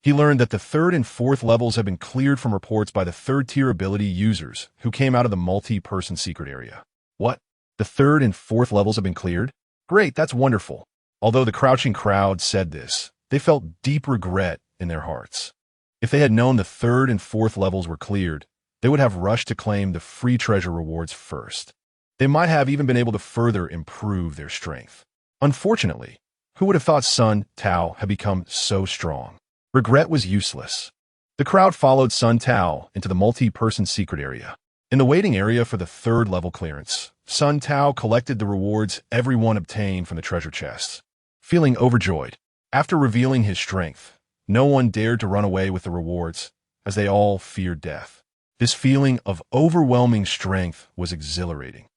He learned that the 3rd and 4th levels have been cleared from reports by the 3rd-tier ability users who came out of the multi-person secret area. What? The 3rd and 4th levels have been cleared? Great, that's wonderful. Although the crouching crowd said this, they felt deep regret in their hearts. If they had known the 3rd and 4th levels were cleared, they would have rushed to claim the free treasure rewards first. They might have even been able to further improve their strength. Unfortunately, who would have thought Sun Tao had become so strong? Regret was useless. The crowd followed Sun Tao into the multi-person secret area. In the waiting area for the 3rd level clearance, Sun Tao collected the rewards everyone obtained from the treasure chests. Feeling overjoyed, after revealing his strength, no one dared to run away with the rewards, as they all feared death. This feeling of overwhelming strength was exhilarating.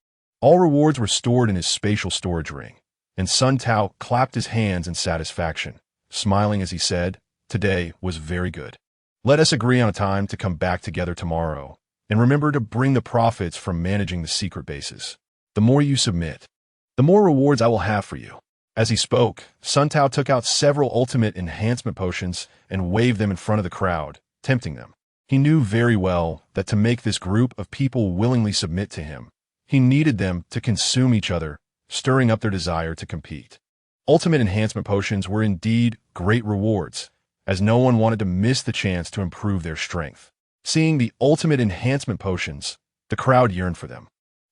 All rewards were stored in his spatial storage ring, and Sun Tao clapped his hands in satisfaction, smiling as he said, "Today was very good. Let us agree on a time to come back together tomorrow, and remember to bring the profits from managing the secret bases. The more you submit, the more rewards I will have for you." As he spoke, Sun Tao took out several ultimate enhancement potions and waved them in front of the crowd, tempting them. He knew very well that to make this group of people willingly submit to him, he needed them to consume each other, stirring up their desire to compete. Ultimate enhancement potions were indeed great rewards, as no one wanted to miss the chance to improve their strength. Seeing the ultimate enhancement potions, the crowd yearned for them.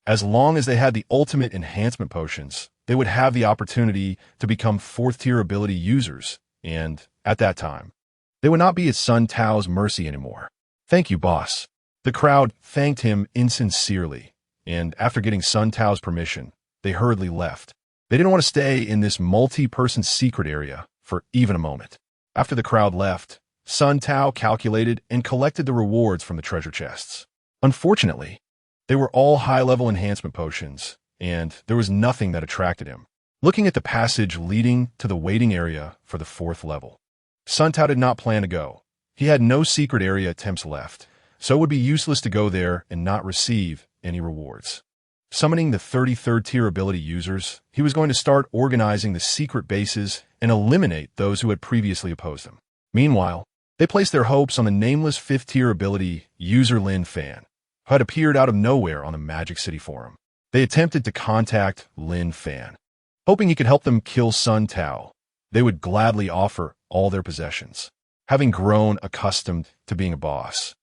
As long as they had the ultimate enhancement potions, they would have the opportunity to become 4th-tier ability users, and, at that time, they would not be at Sun Tao's mercy anymore. "Thank you, boss." The crowd thanked him insincerely, and after getting Sun Tao's permission, they hurriedly left. They didn't want to stay in this multi-person secret area for even a moment. After the crowd left, Sun Tao calculated and collected the rewards from the treasure chests. Unfortunately, they were all high-level enhancement potions, and there was nothing that attracted him. Looking at the passage leading to the waiting area for the 4th level, Sun Tao did not plan to go. He had no secret area attempts left, so it would be useless to go there and not receive any rewards. Summoning the 33rd tier ability users, he was going to start organizing the secret bases and eliminate those who had previously opposed him. Meanwhile, they placed their hopes on the nameless 5th tier ability user Lin Fan, who had appeared out of nowhere on the Magic City forum. They attempted to contact Lin Fan, hoping he could help them kill Sun Tao. They would gladly offer all their possessions. Having grown accustomed to being a boss,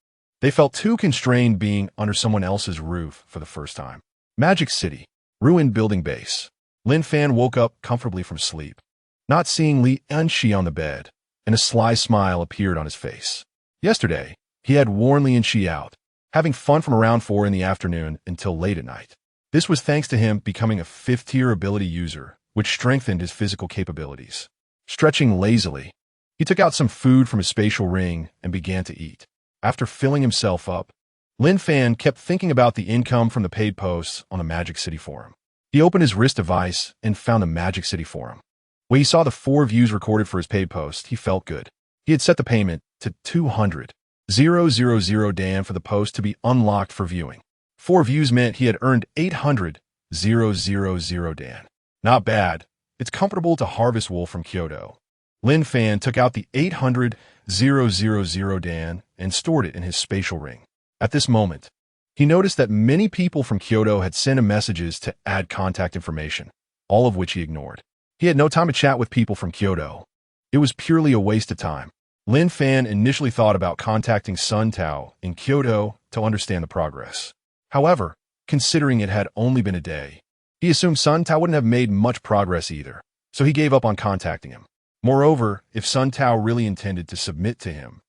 they felt too constrained being under someone else's roof for the first time. Magic City, ruined building base. Lin Fan woke up comfortably from sleep, not seeing Li Enshi on the bed, and a sly smile appeared on his face. Yesterday, he had worn Li Enshi out, having fun from around 4 in the afternoon until late at night. This was thanks to him becoming a 5th tier ability user, which strengthened his physical capabilities. Stretching lazily, he took out some food from his spatial ring and began to eat. After filling himself up, Lin Fan kept thinking about the income from the paid posts on the Magic City forum. He opened his wrist device and found the Magic City forum. When he saw the 4 views recorded for his paid post, he felt good. He had set the payment to 200. 000 for the post to be unlocked for viewing. 4 views meant he had earned 800,000 Dan. Not bad. It's comfortable to harvest wool from Kyoto. Lin Fan took out the 800,000 Dan and stored it in his spatial ring. At this moment, he noticed that many people from Kyoto had sent him messages to add contact information, all of which he ignored. He had no time to chat with people from Kyoto. It was purely a waste of time. Lin Fan initially thought about contacting Sun Tao in Kyoto to understand the progress. However, considering it had only been a day, he assumed Sun Tao wouldn't have made much progress either, so he gave up on contacting him. Moreover, if Sun Tao really intended to submit to him,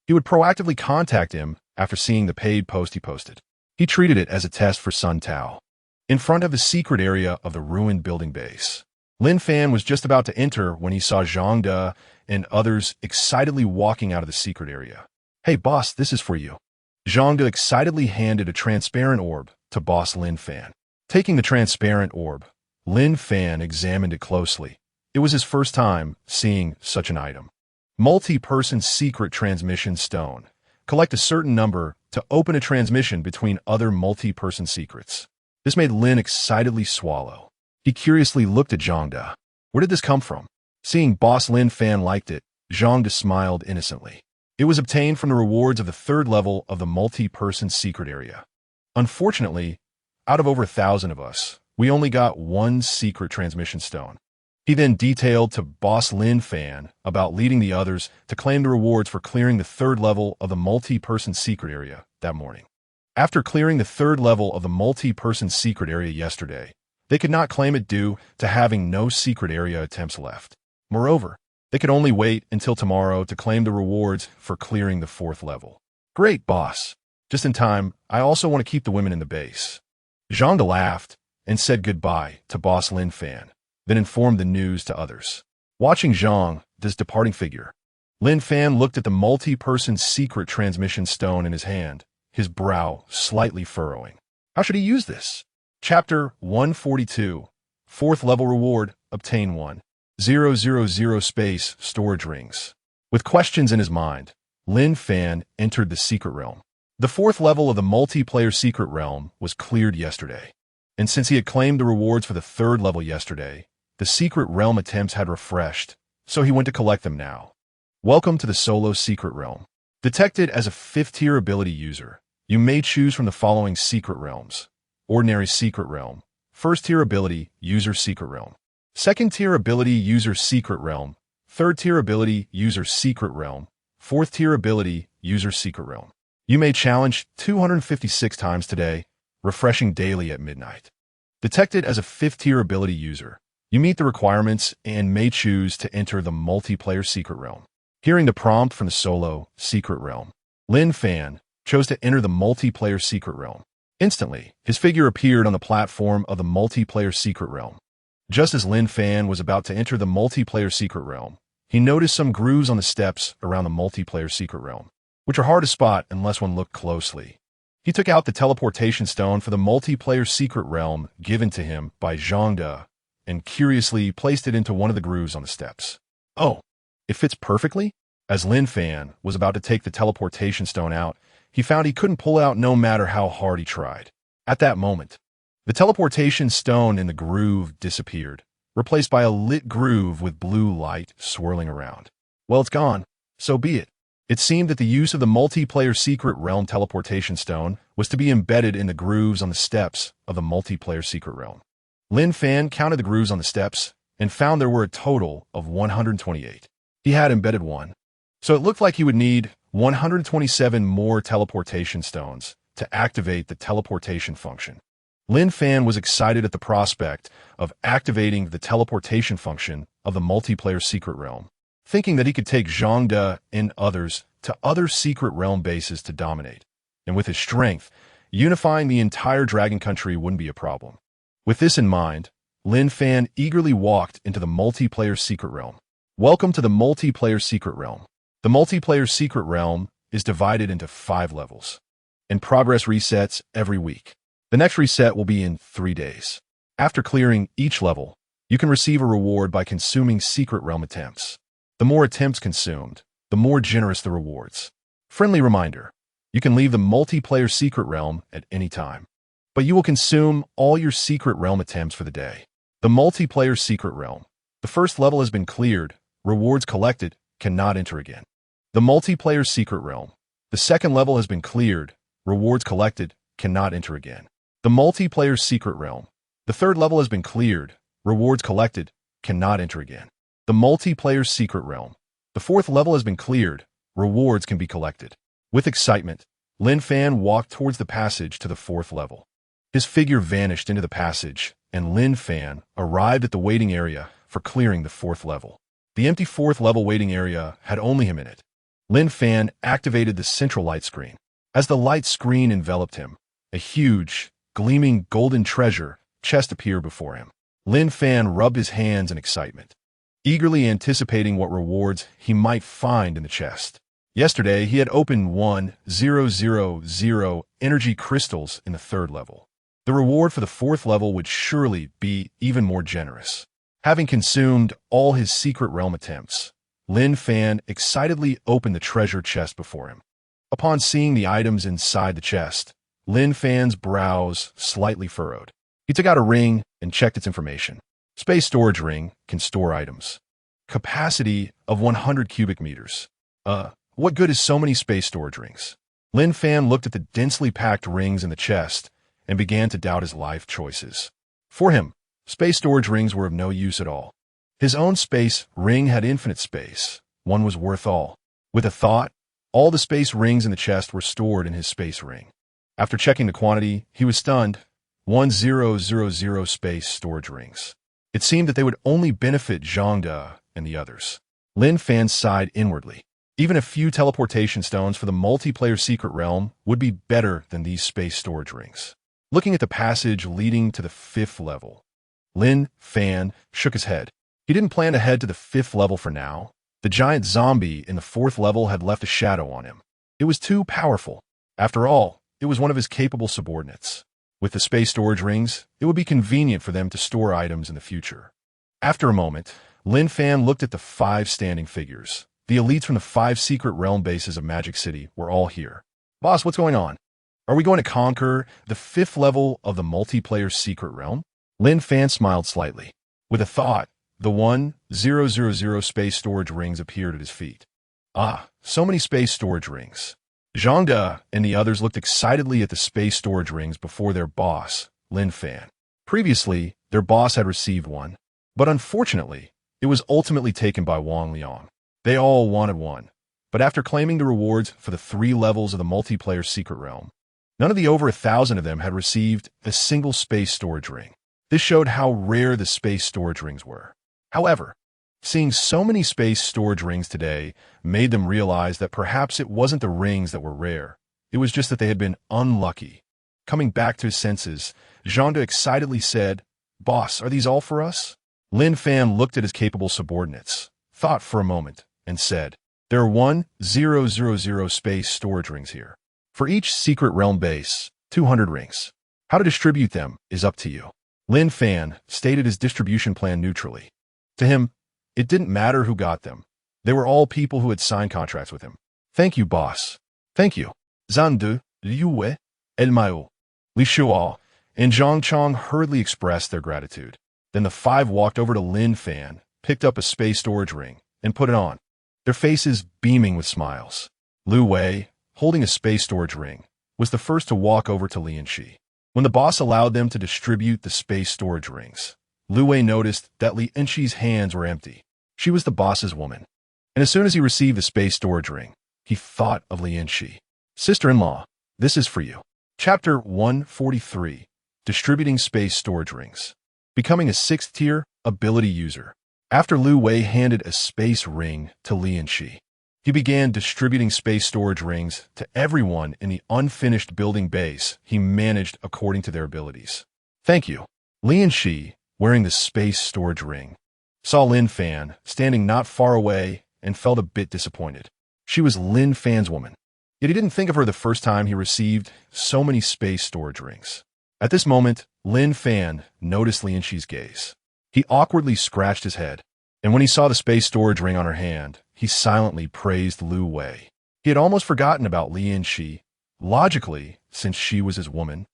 he would proactively contact him after seeing the paid post he posted. He treated it as a test for Sun Tao. In front of the secret area of the ruined building base, Lin Fan was just about to enter when he saw Zhang De and others excitedly walking out of the secret area. "Hey boss, this is for you." Zhang De excitedly handed a transparent orb to boss Lin Fan. Taking the transparent orb, Lin Fan examined it closely. It was his first time seeing such an item. Multi-person secret transmission stone. Collect a certain number to open a transmission between other multi-person secrets. This made Lin excitedly swallow. He curiously looked at Zhang De. Where did this come from? Seeing boss Lin Fan liked it, Zhang De smiled innocently. It was obtained from the rewards of the 3rd level of the multi-person secret area. Unfortunately, out of over 1,000 of us, we only got 1 secret transmission stone. He then detailed to boss Lin Fan about leading the others to claim the rewards for clearing the 3rd level of the multi-person secret area that morning. After clearing the 3rd level of the multi-person secret area yesterday, they could not claim it due to having no secret area attempts left. Moreover, they could only wait until tomorrow to claim the rewards for clearing the 4th level. Great, boss. Just in time, I also want to keep the women in the base. Zhang De laughed and said goodbye to boss Lin Fan, then informed the news to others. Watching Zhang De's departing figure, Lin Fan looked at the multi-person secret transmission stone in his hand, his brow slightly furrowing. How should he use this? Chapter 142, 4th level reward, obtain 1,000 space storage rings. With questions in his mind, Lin Fan entered the secret realm. The 4th level of the multiplayer secret realm was cleared yesterday, and since he had claimed the rewards for the 3rd level yesterday, the secret realm attempts had refreshed, so he went to collect them now. Welcome to the solo secret realm. Detected as a 5th tier ability user, you may choose from the following secret realms. Ordinary secret realm. 1st tier ability, user secret realm. 2nd tier ability, user secret realm. 3rd tier ability, user secret realm. 4th tier ability, user secret realm. You may challenge 256 times today, refreshing daily at midnight. Detected as a 5th tier ability user, you meet the requirements and may choose to enter the multiplayer secret realm. Hearing the prompt from the solo secret realm, Lin Fan chose to enter the multiplayer secret realm. Instantly, his figure appeared on the platform of the multiplayer secret realm. Just as Lin Fan was about to enter the multiplayer secret realm, he noticed some grooves on the steps around the multiplayer secret realm, which are hard to spot unless one looked closely. He took out the teleportation stone for the multiplayer secret realm given to him by Zhang De and curiously placed it into one of the grooves on the steps. Oh, it fits perfectly? As Lin Fan was about to take the teleportation stone out, he found he couldn't pull it out no matter how hard he tried. At that moment, the teleportation stone in the groove disappeared, replaced by a lit groove with blue light swirling around. Well, it's gone. So be it. It seemed that the use of the multiplayer secret realm teleportation stone was to be embedded in the grooves on the steps of the multiplayer secret realm. Lin Fan counted the grooves on the steps and found there were a total of 128. He had embedded one, so it looked like he would need 127 more teleportation stones to activate the teleportation function. Lin Fan was excited at the prospect of activating the teleportation function of the multiplayer secret realm, thinking that he could take Zhang De and others to other secret realm bases to dominate. And with his strength, unifying the entire Dragon Country wouldn't be a problem. With this in mind, Lin Fan eagerly walked into the multiplayer secret realm. Welcome to the multiplayer secret realm. The multiplayer secret realm is divided into 5 levels, and progress resets every week. The next reset will be in 3 days. After clearing each level, you can receive a reward by consuming secret realm attempts. The more attempts consumed, the more generous the rewards. Friendly reminder, you can leave the multiplayer secret realm at any time, but you will consume all your secret realm attempts for the day. The multiplayer secret realm. The first level has been cleared. Rewards collected. Cannot enter again. The multiplayer secret realm. The second level has been cleared. Rewards collected. Cannot enter again. The multiplayer secret realm. The third level has been cleared. Rewards collected. Cannot enter again. The multiplayer secret realm. The fourth level has been cleared. Rewards can be collected. With excitement, Lin Fan walked towards the passage to the fourth level. His figure vanished into the passage, and Lin Fan arrived at the waiting area for clearing the fourth level. The empty fourth level waiting area had only him in it. Lin Fan activated the central light screen. As the light screen enveloped him, a huge, gleaming golden treasure chest appeared before him. Lin Fan rubbed his hands in excitement, eagerly anticipating what rewards he might find in the chest. Yesterday, he had opened 1,000 energy crystals in the third level. The reward for the fourth level would surely be even more generous. Having consumed all his secret realm attempts, Lin Fan excitedly opened the treasure chest before him. Upon seeing the items inside the chest, Lin Fan's brows slightly furrowed. He took out a ring and checked its information. Space storage ring can store items. Capacity of 100 cubic meters. What good is so many space storage rings? Lin Fan looked at the densely packed rings in the chest and began to doubt his life choices. For him, space storage rings were of no use at all. His own space ring had infinite space. One was worth all. With a thought, all the space rings in the chest were stored in his space ring. After checking the quantity, he was stunned. 1,000 space storage rings. It seemed that they would only benefit Zhangde and the others. Lin Fan sighed inwardly. Even a few teleportation stones for the multiplayer secret realm would be better than these space storage rings. Looking at the passage leading to the fifth level, Lin Fan shook his head. He didn't plan to head to the fifth level for now. The giant zombie in the fourth level had left a shadow on him. It was too powerful. After all, it was one of his capable subordinates. With the space storage rings, it would be convenient for them to store items in the future. After a moment, Lin Fan looked at the 5 standing figures. The elites from the 5 secret realm bases of Magic City were all here. Boss, what's going on? Are we going to conquer the 5th level of the multiplayer secret realm? Lin Fan smiled slightly. With a thought, the 1,000 space storage rings appeared at his feet. So many space storage rings. Zhangde and the others looked excitedly at the space storage rings before their boss, Lin Fan. Previously, their boss had received one, but unfortunately, it was ultimately taken by Wang Liang. They all wanted one, but after claiming the rewards for the 3 levels of the multiplayer secret realm, none of the over 1,000 of them had received a single space storage ring. This showed how rare the space storage rings were. However, seeing so many space storage rings today made them realize that perhaps it wasn't the rings that were rare. It was just that they had been unlucky. Coming back to his senses, Zhangde excitedly said, "Boss, are these all for us?" Lin Fan looked at his capable subordinates, thought for a moment, and said, "There are 1,000 space storage rings here. For each secret realm base, 200 rings. How to distribute them is up to you." Lin Fan stated his distribution plan neutrally. To him, it didn't matter who got them. They were all people who had signed contracts with him. "Thank you, boss." "Thank you." Zhangde, Liu Wei, El Mao, Li Shuo, and Zhang Chong hurriedly expressed their gratitude. Then the 5 walked over to Lin Fan, picked up a space storage ring, and put it on, their faces beaming with smiles. Liu Wei, holding a space storage ring, was the first to walk over to Lian Shi. When the boss allowed them to distribute the space storage rings, Liu Wei noticed that Lian Shi's hands were empty. She was the boss's woman. And as soon as he received the space storage ring, he thought of Lian Shi. "Sister-in-law, this is for you." Chapter 143, Distributing Space Storage Rings. Becoming a 6th tier ability user. After Liu Wei handed a space ring to Lian Shi, he began distributing space storage rings to everyone in the unfinished building base he managed according to their abilities. "Thank you." Lian Shi, wearing the space storage ring, saw Lin Fan standing not far away and felt a bit disappointed. She was Lin Fan's woman, yet he didn't think of her the first time he received so many space storage rings. At this moment, Lin Fan noticed Lian Shi's gaze. He awkwardly scratched his head, and when he saw the space storage ring on her hand, he silently praised Liu Wei. He had almost forgotten about Lin Fan. Logically, since she was his woman,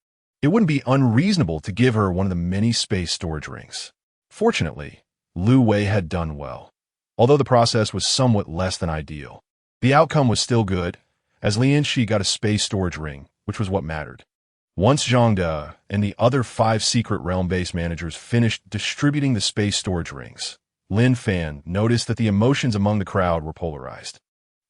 it wouldn't be unreasonable to give her one of the many space storage rings. Fortunately, Lu Wei had done well. Although the process was somewhat less than ideal, the outcome was still good, as Lin Fan got a space storage ring, which was what mattered. Once Zhang De and the other 5 secret realm base managers finished distributing the space storage rings, Lin Fan noticed that the emotions among the crowd were polarized.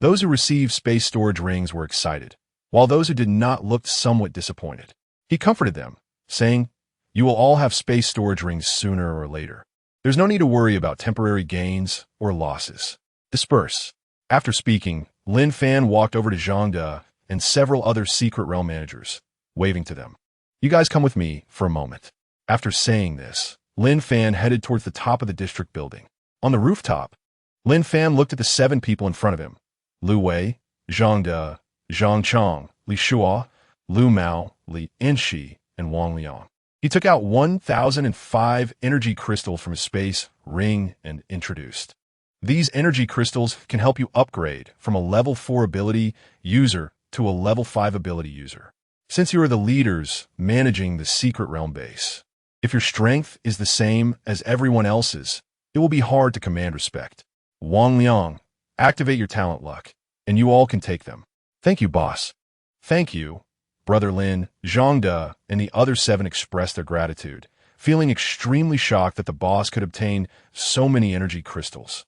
Those who received space storage rings were excited, while those who did not looked somewhat disappointed. He comforted them, saying, "You will all have space storage rings sooner or later. There's no need to worry about temporary gains or losses. Disperse." After speaking, Lin Fan walked over to Zhang De and several other secret realm managers, waving to them. "You guys come with me for a moment." After saying this, Lin Fan headed towards the top of the district building. On the rooftop, Lin Fan looked at the 7 people in front of him: Lu Wei, Zhang De, Zhang Chong, Li Shua, Lu Mao, Li Fan, and Wang Liang. He took out 1,005 energy crystals from his space ring and introduced. These energy crystals can help you upgrade from a level 4 ability user to a level 5 ability user. Since you are the leaders managing the secret realm base, if your strength is the same as everyone else's, it will be hard to command respect. Wang Liang, activate your talent luck, and you all can take them. "Thank you, boss." "Thank you, Brother Lin." Zhang De and the other 7 expressed their gratitude, feeling extremely shocked that the boss could obtain so many energy crystals.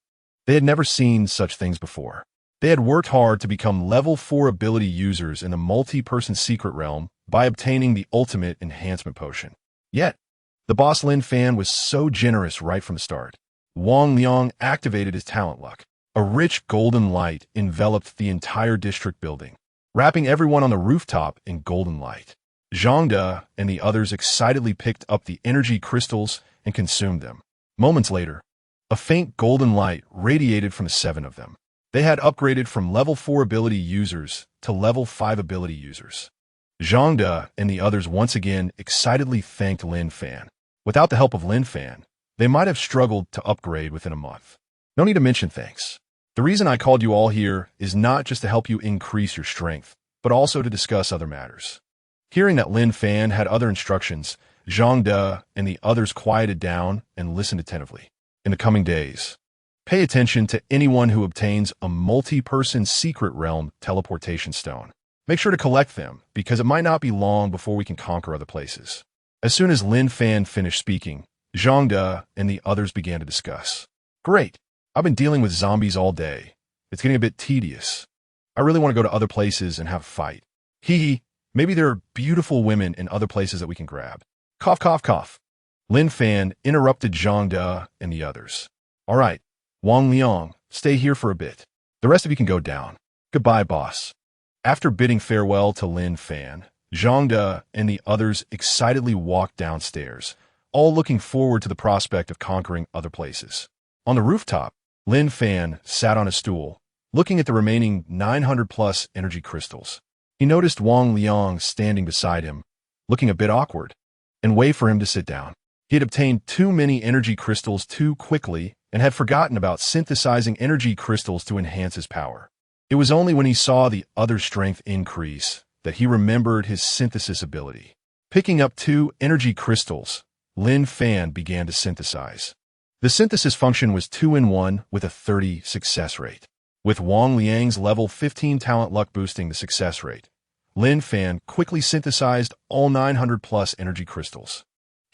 They had never seen such things before. They had worked hard to become level 4 ability users in the multi-person secret realm by obtaining the ultimate enhancement potion. Yet, the boss Lin Fan was so generous right from the start. Wang Liang activated his talent luck. A rich golden light enveloped the entire district building, wrapping everyone on the rooftop in golden light. Zhang De and the others excitedly picked up the energy crystals and consumed them. Moments later, a faint golden light radiated from the 7 of them. They had upgraded from level 4 ability users to level 5 ability users. Zhang De and the others once again excitedly thanked Lin Fan. Without the help of Lin Fan, they might have struggled to upgrade within a month. No need to mention thanks. The reason I called you all here is not just to help you increase your strength, but also to discuss other matters. Hearing that Lin Fan had other instructions, Zhang De and the others quieted down and listened attentively. In the coming days, pay attention to anyone who obtains a multi-person secret realm teleportation stone. Make sure to collect them, because it might not be long before we can conquer other places. As soon as Lin Fan finished speaking, Zhang De and the others began to discuss. "Great. I've been dealing with zombies all day. It's getting a bit tedious. I really want to go to other places and have a fight. Hee, maybe there are beautiful women in other places that we can grab." Cough, cough, cough. Lin Fan interrupted Zhang De and the others. "All right, Wang Liang, stay here for a bit. The rest of you can go down. Goodbye, boss." After bidding farewell to Lin Fan, Zhang De and the others excitedly walked downstairs, all looking forward to the prospect of conquering other places. On the rooftop, Lin Fan sat on a stool, looking at the remaining 900-plus energy crystals. He noticed Wang Liang standing beside him, looking a bit awkward, and waited for him to sit down. He had obtained too many energy crystals too quickly and had forgotten about synthesizing energy crystals to enhance his power. It was only when he saw the other's strength increase that he remembered his synthesis ability. Picking up 2 energy crystals, Lin Fan began to synthesize. The synthesis function was 2-in-1 with a 30 success rate. With Wang Liang's level 15 talent luck boosting the success rate, Lin Fan quickly synthesized all 900-plus energy crystals.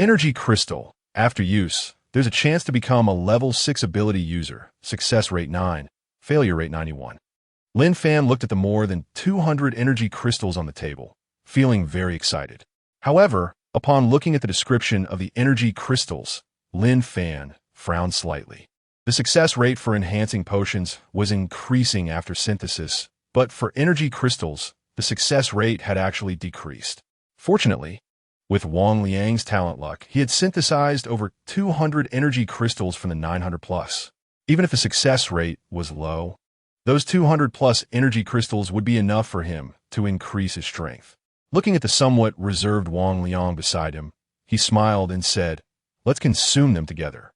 Energy crystal. After use, there's a chance to become a level 6 ability user. Success rate 9, failure rate 91. Lin Fan looked at the more than 200 energy crystals on the table, feeling very excited. However, upon looking at the description of the energy crystals, Lin Fan frowned slightly. The success rate for enhancing potions was increasing after synthesis, but for energy crystals, the success rate had actually decreased. Fortunately, with Wang Liang's talent luck, he had synthesized over 200 energy crystals from the 900-plus. Even if the success rate was low, those 200-plus energy crystals would be enough for him to increase his strength. Looking at the somewhat reserved Wang Liang beside him, he smiled and said, "Let's consume them together."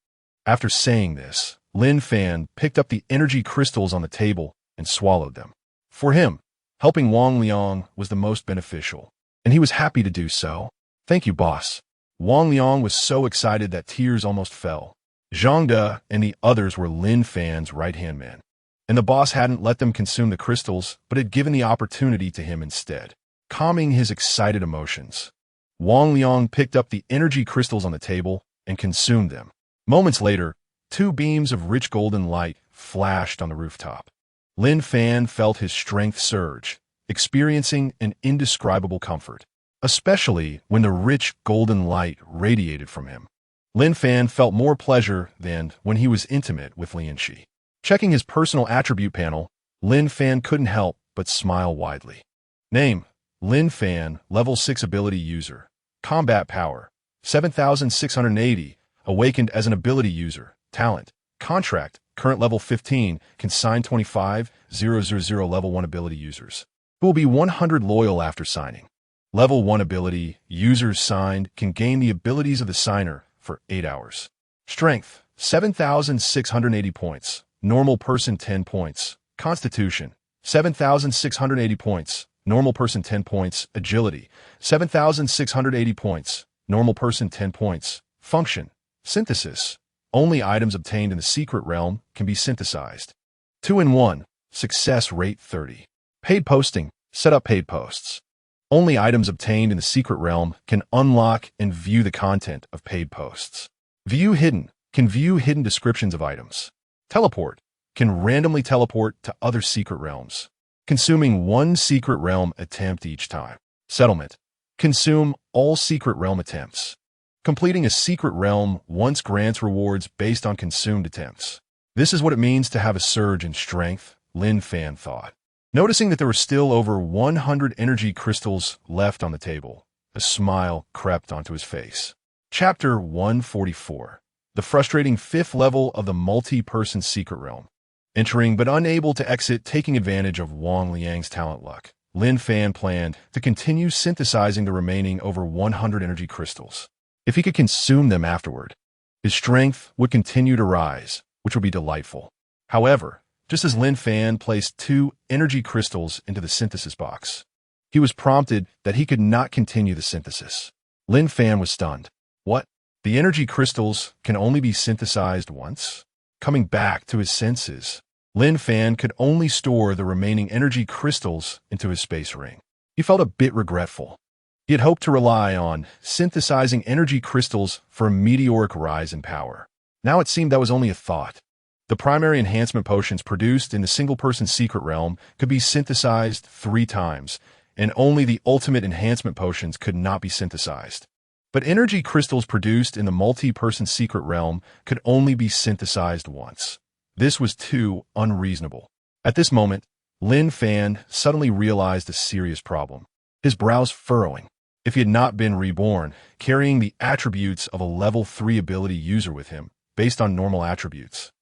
After saying this, Lin Fan picked up the energy crystals on the table and swallowed them. For him, helping Wang Liang was the most beneficial, and he was happy to do so. Thank you, boss. Wang Liang was so excited that tears almost fell. Zhang De and the others were Lin Fan's right-hand men, and the boss hadn't let them consume the crystals, but had given the opportunity to him instead, calming his excited emotions. Wang Liang picked up the energy crystals on the table and consumed them. Moments later, 2 beams of rich golden light flashed on the rooftop. Lin Fan felt his strength surge, experiencing an indescribable comfort, especially when the rich golden light radiated from him. Lin Fan felt more pleasure than when he was intimate with Lianxi. Checking his personal attribute panel, Lin Fan couldn't help but smile widely. Name: Lin Fan, level 6 ability user. Combat power: 7,680, awakened as an ability user. Talent: contract, current level 15, consigned 25,000 level 1 ability users, who will be 100 loyal after signing. Level 1 ability users signed can gain the abilities of the signer for 8 hours. Strength: 7,680 points. Normal person 10 points. Constitution: 7,680 points. Normal person 10 points. Agility: 7,680 points. Normal person 10 points. Function: synthesis. Only items obtained in the secret realm can be synthesized. 2-in-1. Success rate 30. Paid posting: set up paid posts. Only items obtained in the secret realm can unlock and view the content of paid posts. View hidden: can view hidden descriptions of items. Teleport: can randomly teleport to other secret realms, consuming 1 secret realm attempt each time. Settlement: consume all secret realm attempts. Completing a secret realm once grants rewards based on consumed attempts. This is what it means to have a surge in strength, Lin Fan thought. Noticing that there were still over 100 energy crystals left on the table, a smile crept onto his face. Chapter 144. The frustrating 5th level of the multi-person secret realm. Entering but unable to exit, taking advantage of Wang Liang's talent luck, Lin Fan planned to continue synthesizing the remaining over 100 energy crystals. If he could consume them afterward, his strength would continue to rise, which would be delightful. However, just as Lin Fan placed 2 energy crystals into the synthesis box, he was prompted that he could not continue the synthesis. Lin Fan was stunned. What? The energy crystals can only be synthesized once? Coming back to his senses, Lin Fan could only store the remaining energy crystals into his space ring. He felt a bit regretful. He had hoped to rely on synthesizing energy crystals for a meteoric rise in power. Now it seemed that was only a thought. The primary enhancement potions produced in the single-person secret realm could be synthesized 3 times, and only the ultimate enhancement potions could not be synthesized. But energy crystals produced in the multi-person secret realm could only be synthesized once. This was too unreasonable. At this moment, Lin Fan suddenly realized a serious problem, his brows furrowing. If he had not been reborn, carrying the attributes of a level 3 ability user with him, based on normal attributes,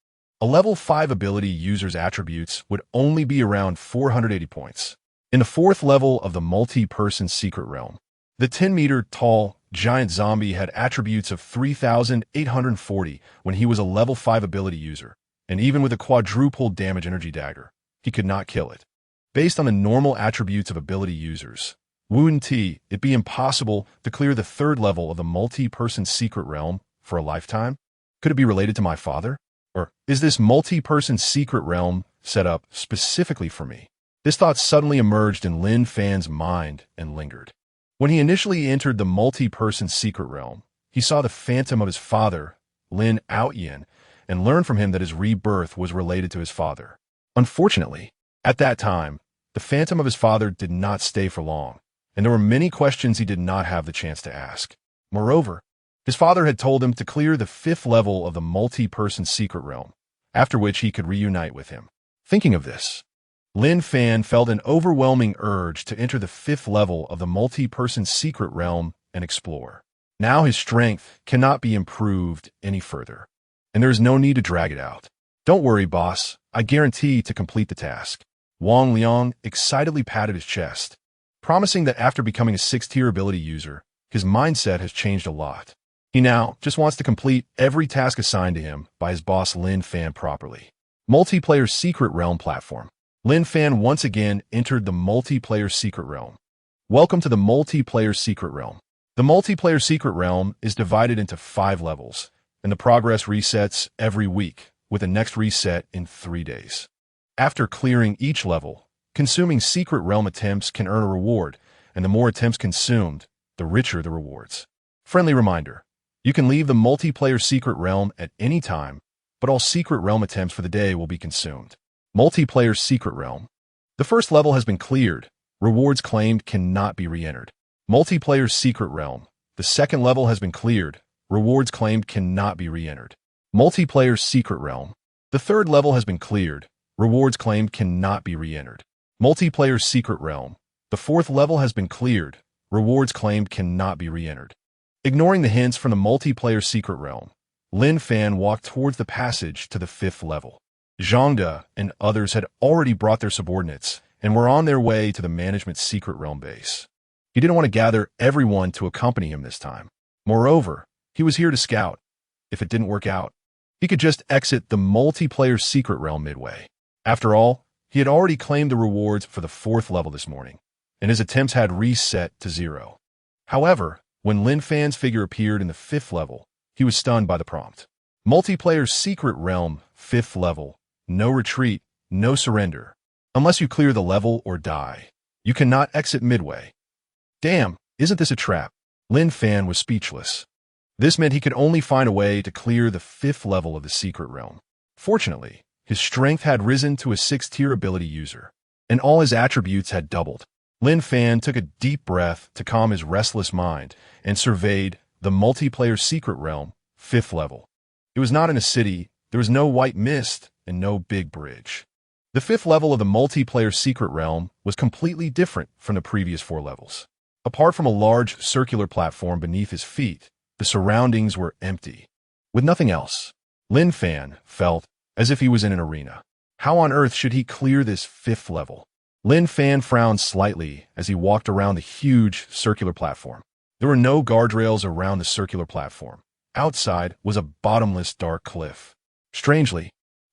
a level 5 ability user's attributes would only be around 480 points. In the 4th level of the multi-person secret realm, the 10-meter-tall giant zombie had attributes of 3,840 when he was a level 5 ability user, and even with a quadruple damage energy dagger, he could not kill it. Based on the normal attributes of ability users, wouldn't it be impossible to clear the 3rd level of the multi-person secret realm for a lifetime? Could it be related to my father? Or is this multi-person secret realm set up specifically for me? This thought suddenly emerged in Lin Fan's mind and lingered. When he initially entered the multi-person secret realm, he saw the phantom of his father, Lin Outyin, and learned from him that his rebirth was related to his father. Unfortunately, at that time, the phantom of his father did not stay for long, and there were many questions he did not have the chance to ask. Moreover, his father had told him to clear the 5th level of the multi-person secret realm, after which he could reunite with him. Thinking of this, Lin Fan felt an overwhelming urge to enter the 5th level of the multi-person secret realm and explore. Now his strength cannot be improved any further, and there is no need to drag it out. Don't worry, boss. I guarantee to complete the task. Wang Liang excitedly patted his chest, promising that after becoming a 6th-tier ability user, his mindset has changed a lot. He now just wants to complete every task assigned to him by his boss Lin Fan properly. Multiplayer secret realm platform. Lin Fan once again entered the multiplayer secret realm. Welcome to the multiplayer secret realm. The multiplayer secret realm is divided into 5 levels, and the progress resets every week, with the next reset in 3 days. After clearing each level, consuming secret realm attempts can earn a reward, and the more attempts consumed, the richer the rewards. Friendly reminder, you can leave the multiplayer secret realm at any time, but all secret realm attempts for the day will be consumed. Multiplayer secret realm. The first level has been cleared. Rewards claimed cannot be re-entered. Multiplayer secret realm. The second level has been cleared. Rewards claimed cannot be re-entered. Multiplayer secret realm. The third level has been cleared. Rewards claimed cannot be re-entered. Multiplayer secret realm. The fourth level has been cleared. Rewards claimed cannot be re-entered. Ignoring the hints from the multiplayer secret realm, Lin Fan walked towards the passage to the 5th level. Zhangde and others had already brought their subordinates and were on their way to the management's secret realm base. He didn't want to gather everyone to accompany him this time. Moreover, he was here to scout. If it didn't work out, he could just exit the multiplayer secret realm midway. After all, he had already claimed the rewards for the 4th level this morning, and his attempts had reset to 0. However, when Lin Fan's figure appeared in the 5th level, he was stunned by the prompt. Multiplayer secret realm, 5th level. No retreat, no surrender. Unless you clear the level or die, you cannot exit midway. Damn, isn't this a trap? Lin Fan was speechless. This meant he could only find a way to clear the 5th level of the secret realm. Fortunately, his strength had risen to a 6th-tier ability user, and all his attributes had doubled. Lin Fan took a deep breath to calm his restless mind and surveyed the multiplayer secret realm, 5th level. It was not in a city, there was no white mist, and no big bridge. The 5th level of the multiplayer secret realm was completely different from the previous 4 levels. Apart from a large circular platform beneath his feet, the surroundings were empty. With nothing else, Lin Fan felt as if he was in an arena. How on earth should he clear this 5th level? Lin Fan frowned slightly as he walked around the huge circular platform. There were no guardrails around the circular platform. Outside was a bottomless dark cliff. Strangely,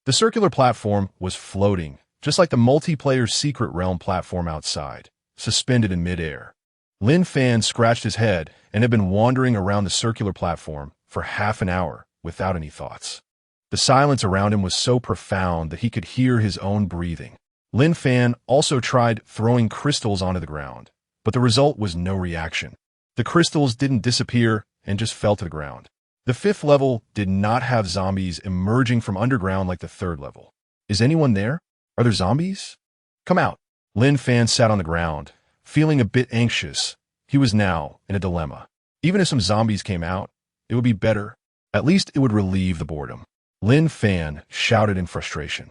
the circular platform was floating, just like the multiplayer secret realm platform outside, suspended in midair. Lin Fan scratched his head and had been wandering around the circular platform for half an hour without any thoughts. The silence around him was so profound that he could hear his own breathing. Lin Fan also tried throwing crystals onto the ground, but the result was no reaction. The crystals didn't disappear and just fell to the ground. The 5th level did not have zombies emerging from underground like the 3rd level. Is anyone there? Are there zombies? Come out. Lin Fan sat on the ground, feeling a bit anxious. He was now in a dilemma. Even if some zombies came out, it would be better. At least it would relieve the boredom. Lin Fan shouted in frustration.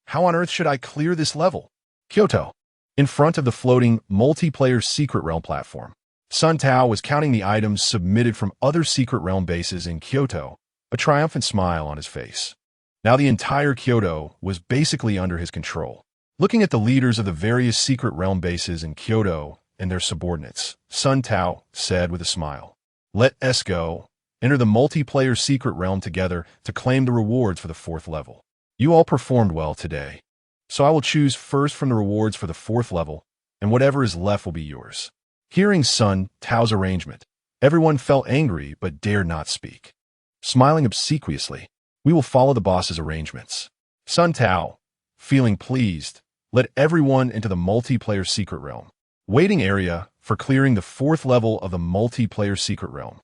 How on earth should I clear this level? Kyoto. In front of the floating multiplayer secret realm platform, Sun Tao was counting the items submitted from other secret realm bases in Kyoto, a triumphant smile on his face. Now the entire Kyoto was basically under his control. Looking at the leaders of the various secret realm bases in Kyoto and their subordinates, Sun Tao said with a smile, "Let us go. Enter the multiplayer secret realm together to claim the rewards for the 4th level. You all performed well today, so I will choose first from the rewards for the 4th level, and whatever is left will be yours." Hearing Sun Tao's arrangement, everyone felt angry but dared not speak. Smiling obsequiously, "We will follow the boss's arrangements." Sun Tao, feeling pleased, led everyone into the multiplayer secret realm. Waiting area for clearing the 4th level of the multiplayer secret realm.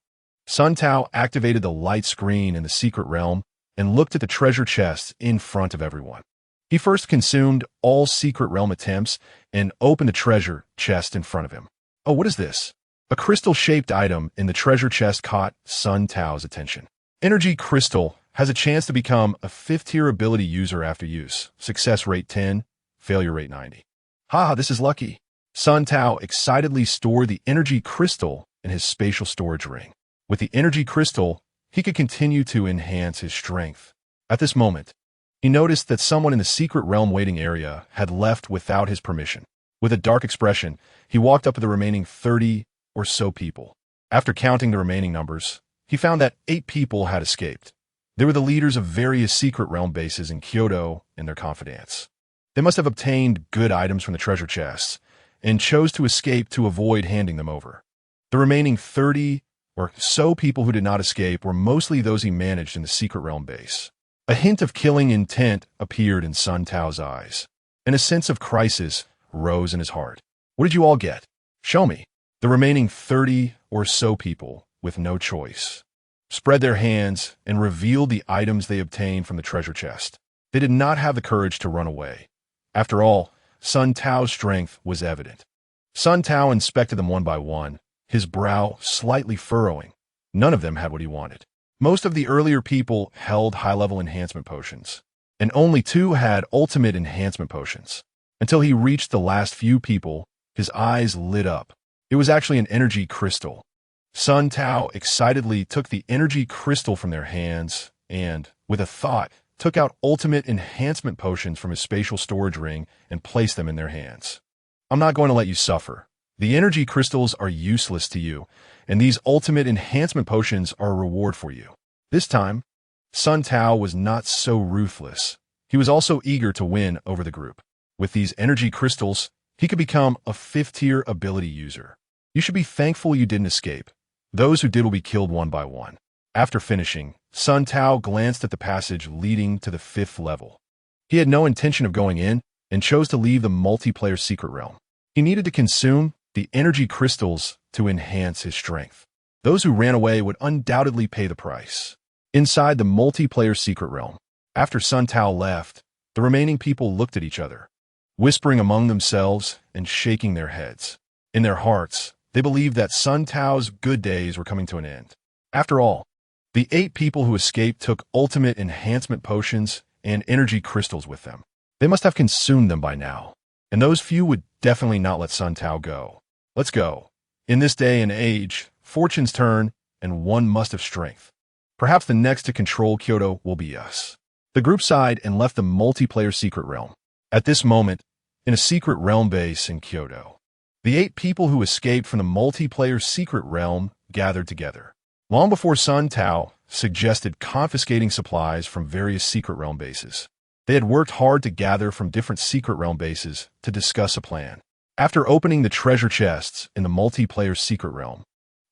Sun Tao activated the light screen in the secret realm and looked at the treasure chests in front of everyone. He first consumed all secret realm attempts and opened the treasure chest in front of him. Oh, what is this? A crystal-shaped item in the treasure chest caught Sun Tao's attention. Energy crystal has a chance to become a 5th-tier ability user after use. Success rate 10, failure rate 90. Haha, this is lucky. Sun Tao excitedly stored the energy crystal in his spatial storage ring. With the energy crystal, he could continue to enhance his strength. At this moment, he noticed that someone in the secret realm waiting area had left without his permission. With a dark expression, he walked up to the remaining 30 or so people. After counting the remaining numbers, he found that 8 people had escaped. They were the leaders of various secret realm bases in Kyoto and their confidants. They must have obtained good items from the treasure chests and chose to escape to avoid handing them over. The remaining 30 or so people who did not escape were mostly those he managed in the secret realm base. A hint of killing intent appeared in Sun Tao's eyes, and a sense of crisis rose in his heart. What did you all get? Show me. The remaining 30 or so people, with no choice, spread their hands and revealed the items they obtained from the treasure chest. They did not have the courage to run away. After all, Sun Tao's strength was evident. Sun Tao inspected them one by one, his brow slightly furrowing. None of them had what he wanted. Most of the earlier people held high-level enhancement potions, and only 2 had ultimate enhancement potions. Until he reached the last few people, his eyes lit up. It was actually an energy crystal. Sun Tao excitedly took the energy crystal from their hands and, with a thought, took out ultimate enhancement potions from his spatial storage ring and placed them in their hands. I'm not going to let you suffer. The energy crystals are useless to you, and these ultimate enhancement potions are a reward for you. This time, Sun Tao was not so ruthless. He was also eager to win over the group. With these energy crystals, he could become a 5th-tier ability user. You should be thankful you didn't escape. Those who did will be killed one by one. After finishing, Sun Tao glanced at the passage leading to the 5th level. He had no intention of going in and chose to leave the multiplayer secret realm. He needed to consume the energy crystals to enhance his strength. Those who ran away would undoubtedly pay the price. Inside the multiplayer secret realm, after Sun Tao left, the remaining people looked at each other, whispering among themselves and shaking their heads. In their hearts, they believed that Sun Tao's good days were coming to an end. After all, the 8 people who escaped took ultimate enhancement potions and energy crystals with them. They must have consumed them by now, and those few would definitely not let Sun Tao go. Let's go. In this day and age, fortunes turn, and one must have strength. Perhaps the next to control Kyoto will be us. The group sighed and left the multiplayer secret realm. At this moment, in a secret realm base in Kyoto, the 8 people who escaped from the multiplayer secret realm gathered together. Long before Sun Tao suggested confiscating supplies from various secret realm bases, they had worked hard to gather from different secret realm bases to discuss a plan. After opening the treasure chests in the multiplayer secret realm,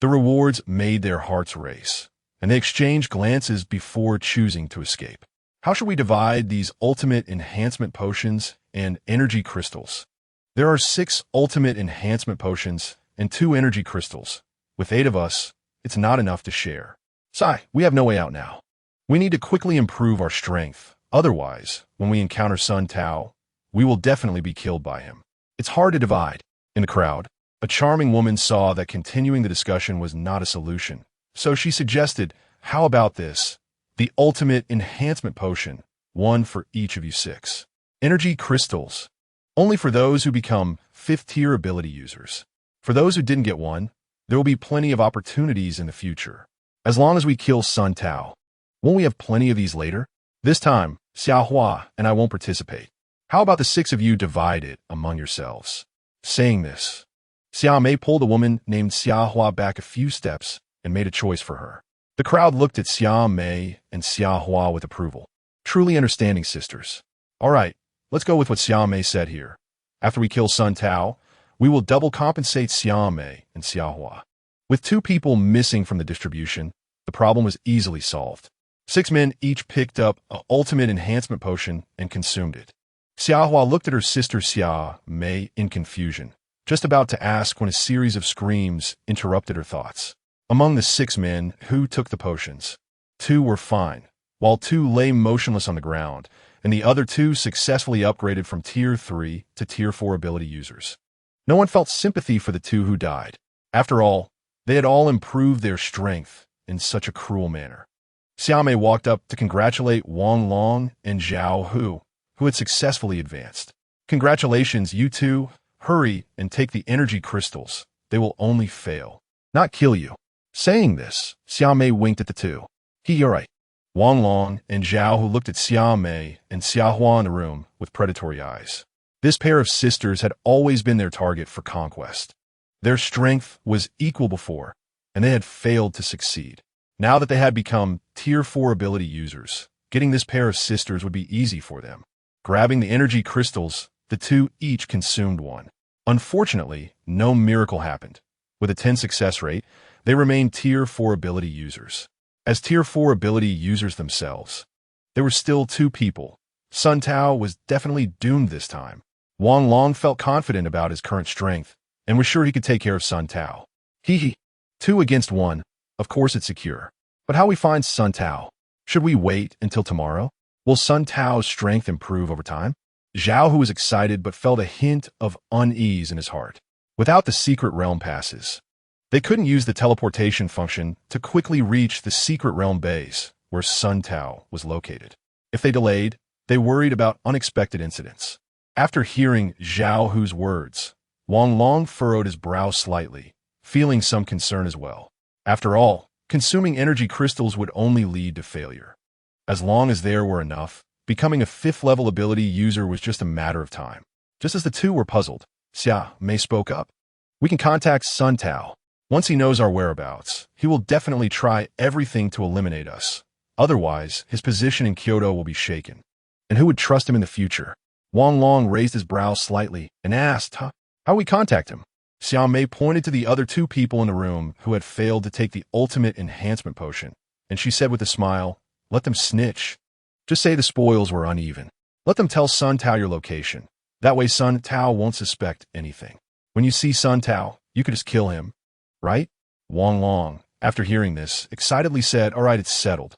the rewards made their hearts race, and they exchanged glances before choosing to escape. How should we divide these ultimate enhancement potions and energy crystals? There are 6 ultimate enhancement potions and 2 energy crystals. With 8 of us, it's not enough to share. Sai, we have no way out now. We need to quickly improve our strength. Otherwise, when we encounter Sun Tao, we will definitely be killed by him. It's hard to divide. In the crowd, a charming woman saw that continuing the discussion was not a solution. So she suggested, how about this? The ultimate enhancement potion, 1 for each of you 6. Energy crystals, only for those who become 5th-tier ability users. For those who didn't get one, there will be plenty of opportunities in the future. As long as we kill Sun Tao, won't we have plenty of these later? This time, Xiaohua and I won't participate. How about the 6 of you divide it among yourselves? Saying this, Xia Mei pulled a woman named Xiaohua back a few steps and made a choice for her. The crowd looked at Xia Mei and Xiaohua with approval. Truly understanding sisters. All right, let's go with what Xia Mei said here. After we kill Sun Tao, we will double compensate Xia Mei and Xiaohua. With 2 people missing from the distribution, the problem was easily solved. 6 men each picked up an ultimate enhancement potion and consumed it. Xiaohua looked at her sister Xia Mei in confusion, just about to ask when a series of screams interrupted her thoughts. Among the 6 men who took the potions, 2 were fine, while 2 lay motionless on the ground, and the other 2 successfully upgraded from Tier 3 to Tier 4 ability users. No one felt sympathy for the 2 who died. After all, they had all improved their strength in such a cruel manner. Xiaomei walked up to congratulate Wang Long and Zhao Hu, who had successfully advanced. Congratulations, you 2. Hurry and take the energy crystals. They will only fail, not kill you. Saying this, Xiaomei winked at the 2. You're right. Wang Long and Zhao Hu looked at Xiaomei and Xiaohua in the room with predatory eyes. This pair of sisters had always been their target for conquest. Their strength was equal before, and they had failed to succeed. Now that they had become Tier 4 ability users, getting this pair of sisters would be easy for them. Grabbing the energy crystals, the two each consumed one. Unfortunately, no miracle happened. With a 10 success rate, they remained Tier 4 ability users. As Tier 4 ability users themselves, there were still two people. Sun Tao was definitely doomed this time. Wang Long felt confident about his current strength and was sure he could take care of Sun Tao. Hee. 2 against 1. Of course it's secure. But how we find Sun Tao? Should we wait until tomorrow? Will Sun Tao's strength improve over time? Zhao, who was excited but felt a hint of unease in his heart. Without the secret realm passes, they couldn't use the teleportation function to quickly reach the secret realm base where Sun Tao was located. If they delayed, they worried about unexpected incidents. After hearing Zhao Hu's words, Wang Long furrowed his brow slightly, feeling some concern as well. After all, consuming energy crystals would only lead to failure. As long as there were enough, becoming a 5th-level ability user was just a matter of time. Just as the two were puzzled, Xia Mei spoke up. We can contact Sun Tao. Once he knows our whereabouts, he will definitely try everything to eliminate us. Otherwise, his position in Kyoto will be shaken. And who would trust him in the future? Wang Long raised his brow slightly and asked, how we contact him? Xia Mei pointed to the other two people in the room who had failed to take the ultimate enhancement potion, and she said with a smile, let them snitch. Just say the spoils were uneven. Let them tell Sun Tao your location. That way Sun Tao won't suspect anything. When you see Sun Tao, you could just kill him, right? Wang Long, after hearing this, excitedly said, all right, it's settled.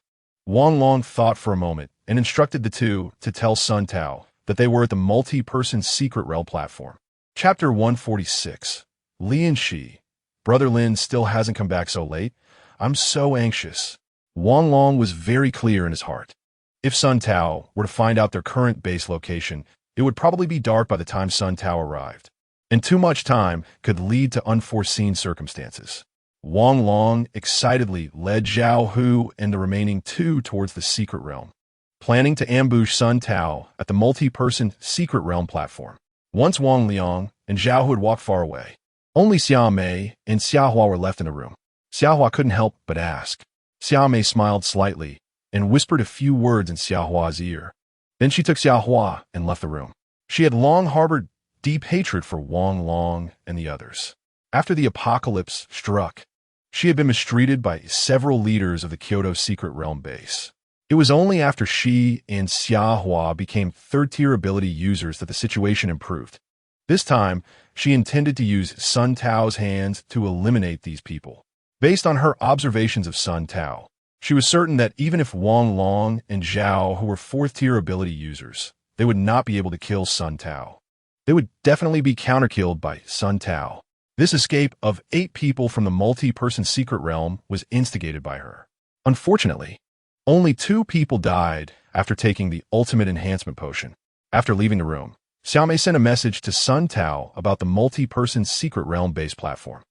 Wang Long thought for a moment and instructed the two to tell Sun Tao that they were at the multi-person secret realm platform. Chapter 146. Lian Shi. Brother Lin still hasn't come back so late. I'm so anxious. Wang Long was very clear in his heart. If Sun Tao were to find out their current base location, it would probably be dark by the time Sun Tao arrived, and too much time could lead to unforeseen circumstances. Wang Long excitedly led Zhao Hu and the remaining two towards the secret realm, planning to ambush Sun Tao at the multi-person secret realm platform. Once Wang Liang and Zhao Hu had walked far away, only Xia Mei and Xiahua were left in the room. Xiahua couldn't help but ask. Xia Mei smiled slightly and whispered a few words in Xiahua's ear. Then she took Xiahua and left the room. She had long harbored deep hatred for Wang Long and the others. After the apocalypse struck, she had been mistreated by several leaders of the Kyoto secret realm base. It was only after she and Xiahua became 3rd-tier ability users that the situation improved. This time, she intended to use Sun Tao's hands to eliminate these people. Based on her observations of Sun Tao, she was certain that even if Wang Long and Zhao, who were 4th-tier ability users, they would not be able to kill Sun Tao. They would definitely be counterkilled by Sun Tao. This escape of 8 people from the multi-person secret realm was instigated by her. Unfortunately, only 2 people died after taking the ultimate enhancement potion. After leaving the room, Xiao Mei sent a message to Sun Tao about the multi-person secret realm-based platform.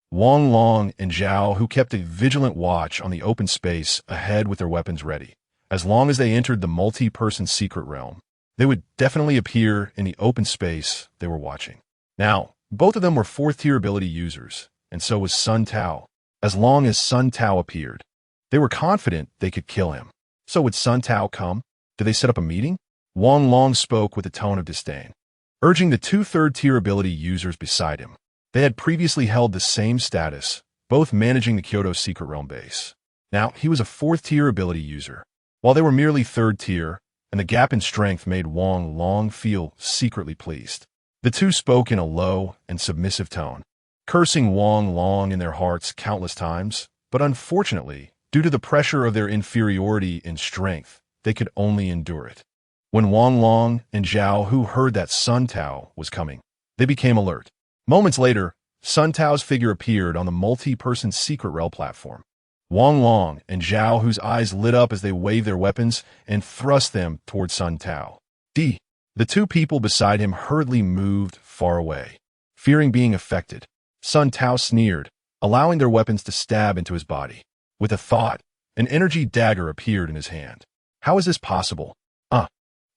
Wang Long and Zhao, who kept a vigilant watch on the open space ahead with their weapons ready. As long as they entered the multi-person secret realm, they would definitely appear in the open space they were watching. Now, both of them were 4th-tier ability users, and so was Sun Tao. As long as Sun Tao appeared, they were confident they could kill him. So would Sun Tao come? Did they set up a meeting? Wang Long spoke with a tone of disdain, urging the 2 3rd-tier ability users beside him. They had previously held the same status, both managing the Kyoto secret realm base. Now, he was a 4th-tier ability user, while they were merely 3rd tier, and the gap in strength made Wang Long feel secretly pleased. The two spoke in a low and submissive tone, cursing Wang Long in their hearts countless times, but unfortunately, due to the pressure of their inferiority in strength, they could only endure it. When Wang Long and Zhao Hu heard that Sun Tao was coming, they became alert. Moments later, Sun Tao's figure appeared on the multi-person secret realm platform. Wang Long and Zhao Hu's eyes lit up as they waved their weapons and thrust them toward Sun Tao. The 2 people beside him hurriedly moved far away, fearing being affected. Sun Tao sneered, allowing their weapons to stab into his body. With a thought, an energy dagger appeared in his hand. How is this possible?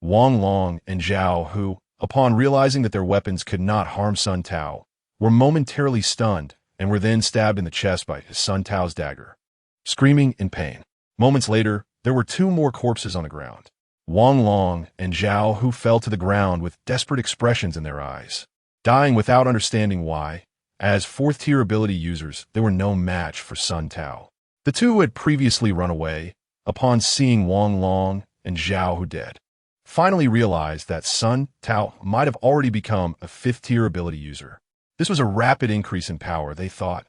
Wang Long and Zhao Hu, upon realizing that their weapons could not harm Sun Tao, were momentarily stunned and were then stabbed in the chest by Sun Tao's dagger, screaming in pain. Moments later, there were 2 more corpses on the ground. Wang Long and Zhao Hu fell to the ground with desperate expressions in their eyes, dying without understanding why. As fourth-tier ability users, they were no match for Sun Tao. The two who had previously run away, upon seeing Wang Long and Zhao Hu dead, finally realized that Sun Tao might have already become a fifth-tier ability user. This was a rapid increase in power, they thought,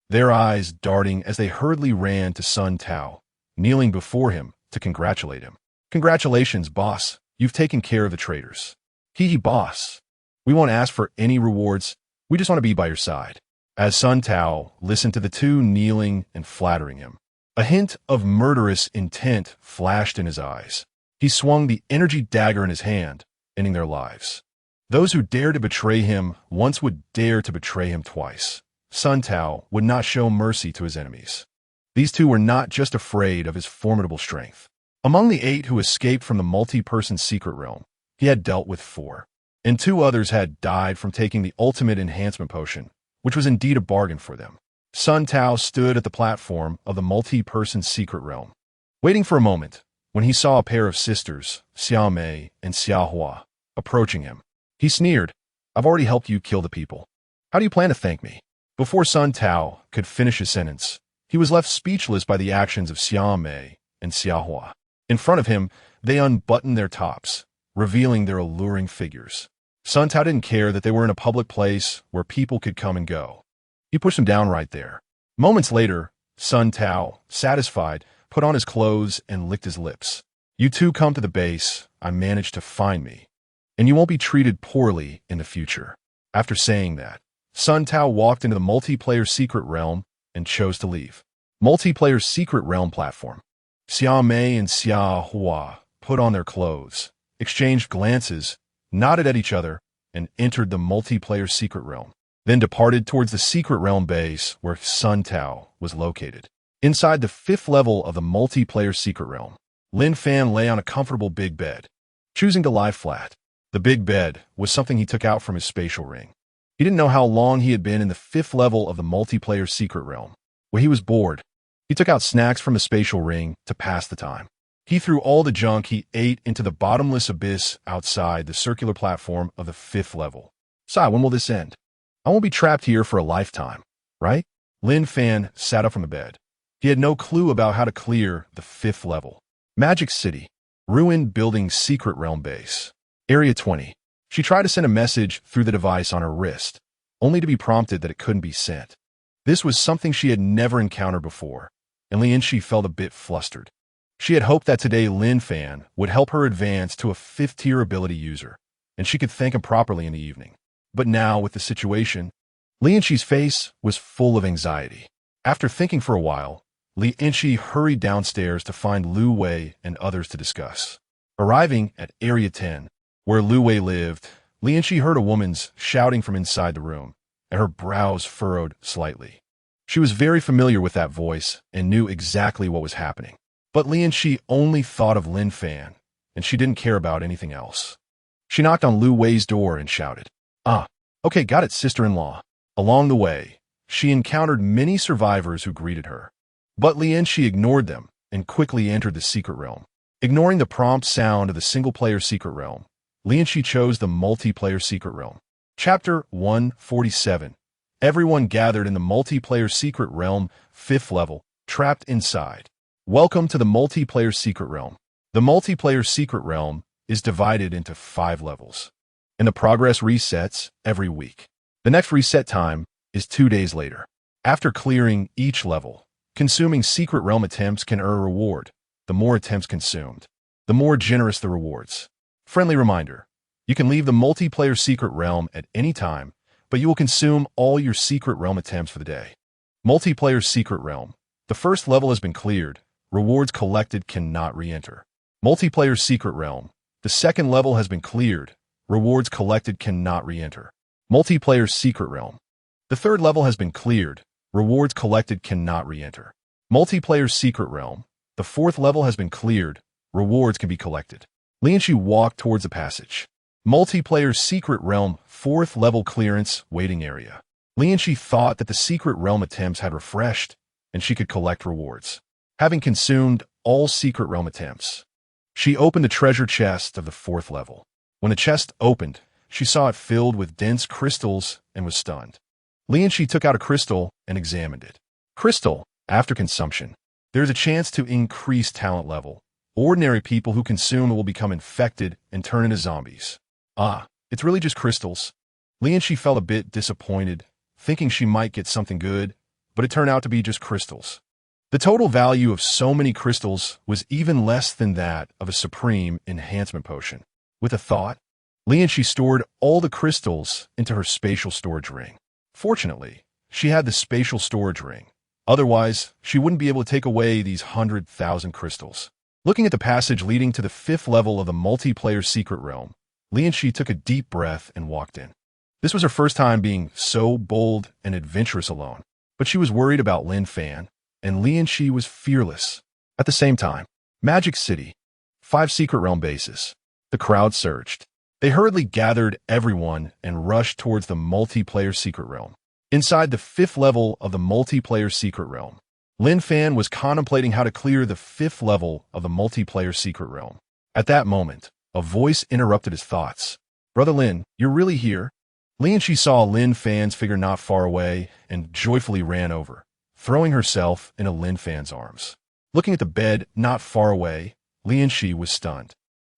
their eyes darting as they hurriedly ran to Sun Tao, kneeling before him to congratulate him. "Congratulations, boss. You've taken care of the traitors." "Hee, boss. We won't ask for any rewards. We just want to be by your side." As Sun Tao listened to the two kneeling and flattering him, a hint of murderous intent flashed in his eyes. He swung the energy dagger in his hand, ending their lives. Those who dared to betray him once would dare to betray him twice. Sun Tao would not show mercy to his enemies. These two were not just afraid of his formidable strength. Among the 8 who escaped from the multi-person secret realm, he had dealt with 4, and 2 others had died from taking the ultimate enhancement potion, which was indeed a bargain for them. Sun Tao stood at the platform of the multi-person secret realm, waiting for a moment, when he saw a pair of sisters, Xiao Mei and Xiao Hua, approaching him. He sneered, "I've already helped you kill the people. How do you plan to thank me?" Before Sun Tao could finish his sentence, he was left speechless by the actions of Xiao Mei and Xiao Hua. In front of him, they unbuttoned their tops, revealing their alluring figures. Sun Tao didn't care that they were in a public place where people could come and go. He pushed them down right there. Moments later, Sun Tao, satisfied, put on his clothes and licked his lips. "You two come to the base. I managed to find me, and you won't be treated poorly in the future." After saying that, Sun Tao walked into the multiplayer secret realm and chose to leave. Multiplayer secret realm platform. Xiao Mei and Xiao Hua put on their clothes, exchanged glances, nodded at each other, and entered the multiplayer secret realm, then departed towards the secret realm base where Sun Tao was located. Inside the 5th level of the multiplayer secret realm, Lin Fan lay on a comfortable big bed, choosing to lie flat. The big bed was something he took out from his spatial ring. He didn't know how long he had been in the 5th level of the multiplayer secret realm. When he was bored, he took out snacks from the spatial ring to pass the time. He threw all the junk he ate into the bottomless abyss outside the circular platform of the 5th level. "Sai, when will this end? I won't be trapped here for a lifetime, right?" Lin Fan sat up from the bed. He had no clue about how to clear the 5th level. Magic City, ruined building secret realm base. Area 20. She tried to send a message through the device on her wrist, only to be prompted that it couldn't be sent. This was something she had never encountered before, and Lianxi felt a bit flustered. She had hoped that today Lin Fan would help her advance to a 5th-tier ability user, and she could thank him properly in the evening. But now, with the situation, Lianxi's face was full of anxiety. After thinking for a while, Lianxi hurried downstairs to find Lu Wei and others to discuss. Arriving at Area 10, where Lu Wei lived, Lianxi heard a woman's shouting from inside the room, and her brows furrowed slightly. She was very familiar with that voice and knew exactly what was happening. But Lianxi only thought of Lin Fan, and she didn't care about anything else. She knocked on Lu Wei's door and shouted, "Ah, okay, got it, sister-in-law." Along the way, she encountered many survivors who greeted her. But Lianxi ignored them and quickly entered the secret realm. Ignoring the prompt sound of the single-player secret realm, Lianxi chose the multiplayer secret realm. Chapter 147. Everyone gathered in the multiplayer secret realm, 5th level, trapped inside. Welcome to the multiplayer secret realm. The multiplayer secret realm is divided into 5 levels, and the progress resets every week. The next reset time is 2 days later. After clearing each level, consuming secret realm attempts can earn a reward. The more attempts consumed, the more generous the rewards. Friendly reminder, you can leave the multiplayer secret realm at any time, but you will consume all your secret realm attempts for the day. Multiplayer secret realm. The first level has been cleared. Rewards collected cannot re-enter. Multiplayer secret realm. The second level has been cleared. Rewards collected cannot re-enter. Multiplayer secret realm. The third level has been cleared. Rewards collected cannot re-enter. Multiplayer secret realm. The 4th level has been cleared. Rewards can be collected. Lianxi walked towards the passage. Multiplayer secret realm, 4th level clearance, waiting area. Lianxi thought that the secret realm attempts had refreshed, and she could collect rewards. Having consumed all secret realm attempts, She opened the treasure chest of the 4th level. When the chest opened, she saw it filled with dense crystals and was stunned. Lin Fan took out a crystal and examined it. Crystal, after consumption, there's a chance to increase talent level. Ordinary people who consume it will become infected and turn into zombies. It's really just crystals. Lin Fan felt a bit disappointed, thinking she might get something good, but it turned out to be just crystals. The total value of so many crystals was even less than that of a supreme enhancement potion. With a thought, Lin Fan stored all the crystals into her spatial storage ring. Fortunately, she had the spatial storage ring. Otherwise, she wouldn't be able to take away these 100,000 crystals. Looking at the passage leading to the 5th level of the multiplayer secret realm, Lin Fan took a deep breath and walked in. This was her first time being so bold and adventurous alone, but she was worried about Lin Fan, and Lin Fan was fearless. At the same time, Magic City, 5 secret realm bases. The crowd surged. They hurriedly gathered everyone and rushed towards the multiplayer secret realm. Inside the 5th level of the multiplayer secret realm, Lin Fan was contemplating how to clear the 5th level of the multiplayer secret realm. At that moment, a voice interrupted his thoughts. "Brother Lin, you're really here?" Lin Fan saw Lin Fan's figure not far away and joyfully ran over, throwing herself into Lin Fan's arms. Looking at the bed not far away, Lin Fan was stunned.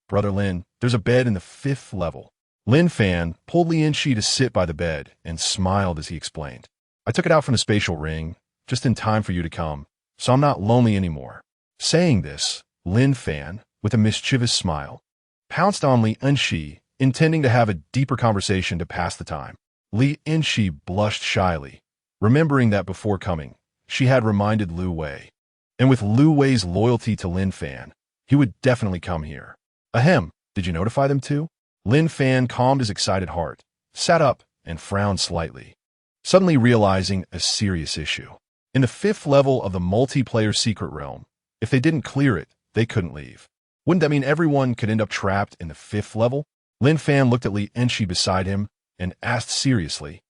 "Brother Lin, there's a bed in the 5th level." Lin Fan pulled Lin Fan to sit by the bed and smiled as he explained. "I took it out from the spatial ring, just in time for you to come, so I'm not lonely anymore." Saying this, Lin Fan, with a mischievous smile, pounced on Lin Fan, intending to have a deeper conversation to pass the time. Lin Fan blushed shyly, remembering that before coming, she had reminded Lu Wei. And with Lu Wei's loyalty to Lin Fan, he would definitely come here. "Ahem, did you notify them too?" Lin Fan calmed his excited heart, sat up, and frowned slightly, suddenly realizing a serious issue. In the 5th level of the multiplayer secret realm, if they didn't clear it, they couldn't leave. Wouldn't that mean everyone could end up trapped in the 5th level? Lin Fan looked at Lin Fan beside him and asked seriously,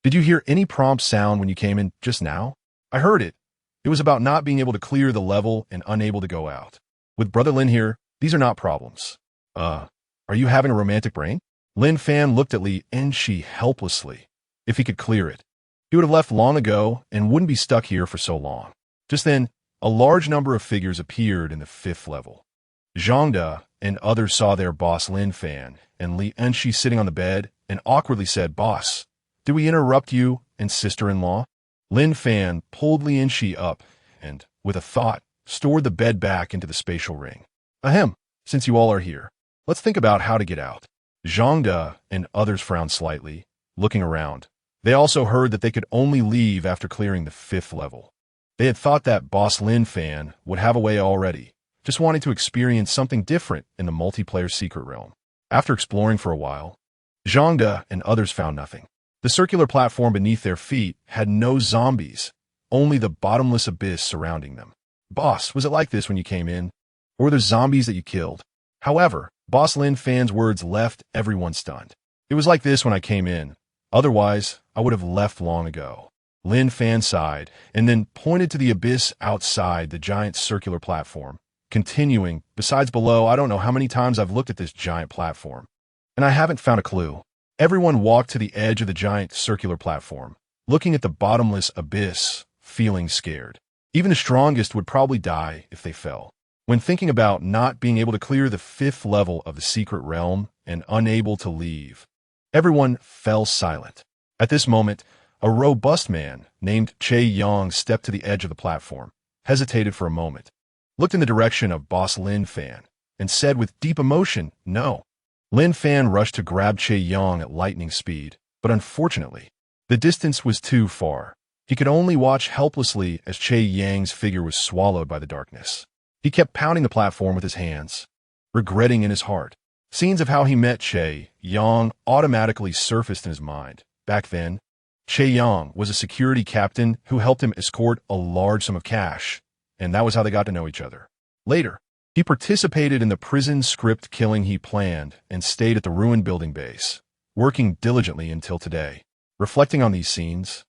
"Did you hear any prompt sound when you came in just now?" "I heard it. It was about not being able to clear the level and unable to go out. With Brother Lin here, these are not problems." Are you having a romantic brain?" Lin Fan looked at Lin Fan helplessly. If he could clear it, he would have left long ago and wouldn't be stuck here for so long. Just then, a large number of figures appeared in the 5th level. Zhangde and others saw their boss Lin Fan and Lin Fan sitting on the bed and awkwardly said, "Boss, did we interrupt you and sister-in-law?" Lin Fan pulled Lin Fan up and, with a thought, stored the bed back into the spatial ring. "Ahem, since you all are here, let's think about how to get out." Zhangde and others frowned slightly, looking around. They also heard that they could only leave after clearing the 5th level. They had thought that boss Lin Fan would have a way already, just wanting to experience something different in the multiplayer secret realm. After exploring for a while, Zhangde and others found nothing. The circular platform beneath their feet had no zombies, only the bottomless abyss surrounding them. "Boss, was it like this when you came in? Or were there zombies that you killed?" However, boss Lin Fan's words left everyone stunned. "It was like this when I came in. Otherwise, I would have left long ago." Lin Fan sighed and then pointed to the abyss outside the giant circular platform, continuing, "Besides below, I don't know how many times I've looked at this giant platform, and I haven't found a clue." Everyone walked to the edge of the giant circular platform, looking at the bottomless abyss, feeling scared. Even the strongest would probably die if they fell. When thinking about not being able to clear the 5th level of the secret realm and unable to leave, everyone fell silent. At this moment, a robust man named Che Yang stepped to the edge of the platform, hesitated for a moment, looked in the direction of boss Lin Fan, and said with deep emotion, "No." Lin Fan rushed to grab Che Yang at lightning speed, but unfortunately, the distance was too far. He could only watch helplessly as Che Yang's figure was swallowed by the darkness. He kept pounding the platform with his hands, regretting in his heart. Scenes of how he met Che Yang automatically surfaced in his mind. Back then, Che Yang was a security captain who helped him escort a large sum of cash, and that was how they got to know each other. Later, he participated in the prison script killing he planned and stayed at the ruined building base, working diligently until today. Reflecting on these scenes,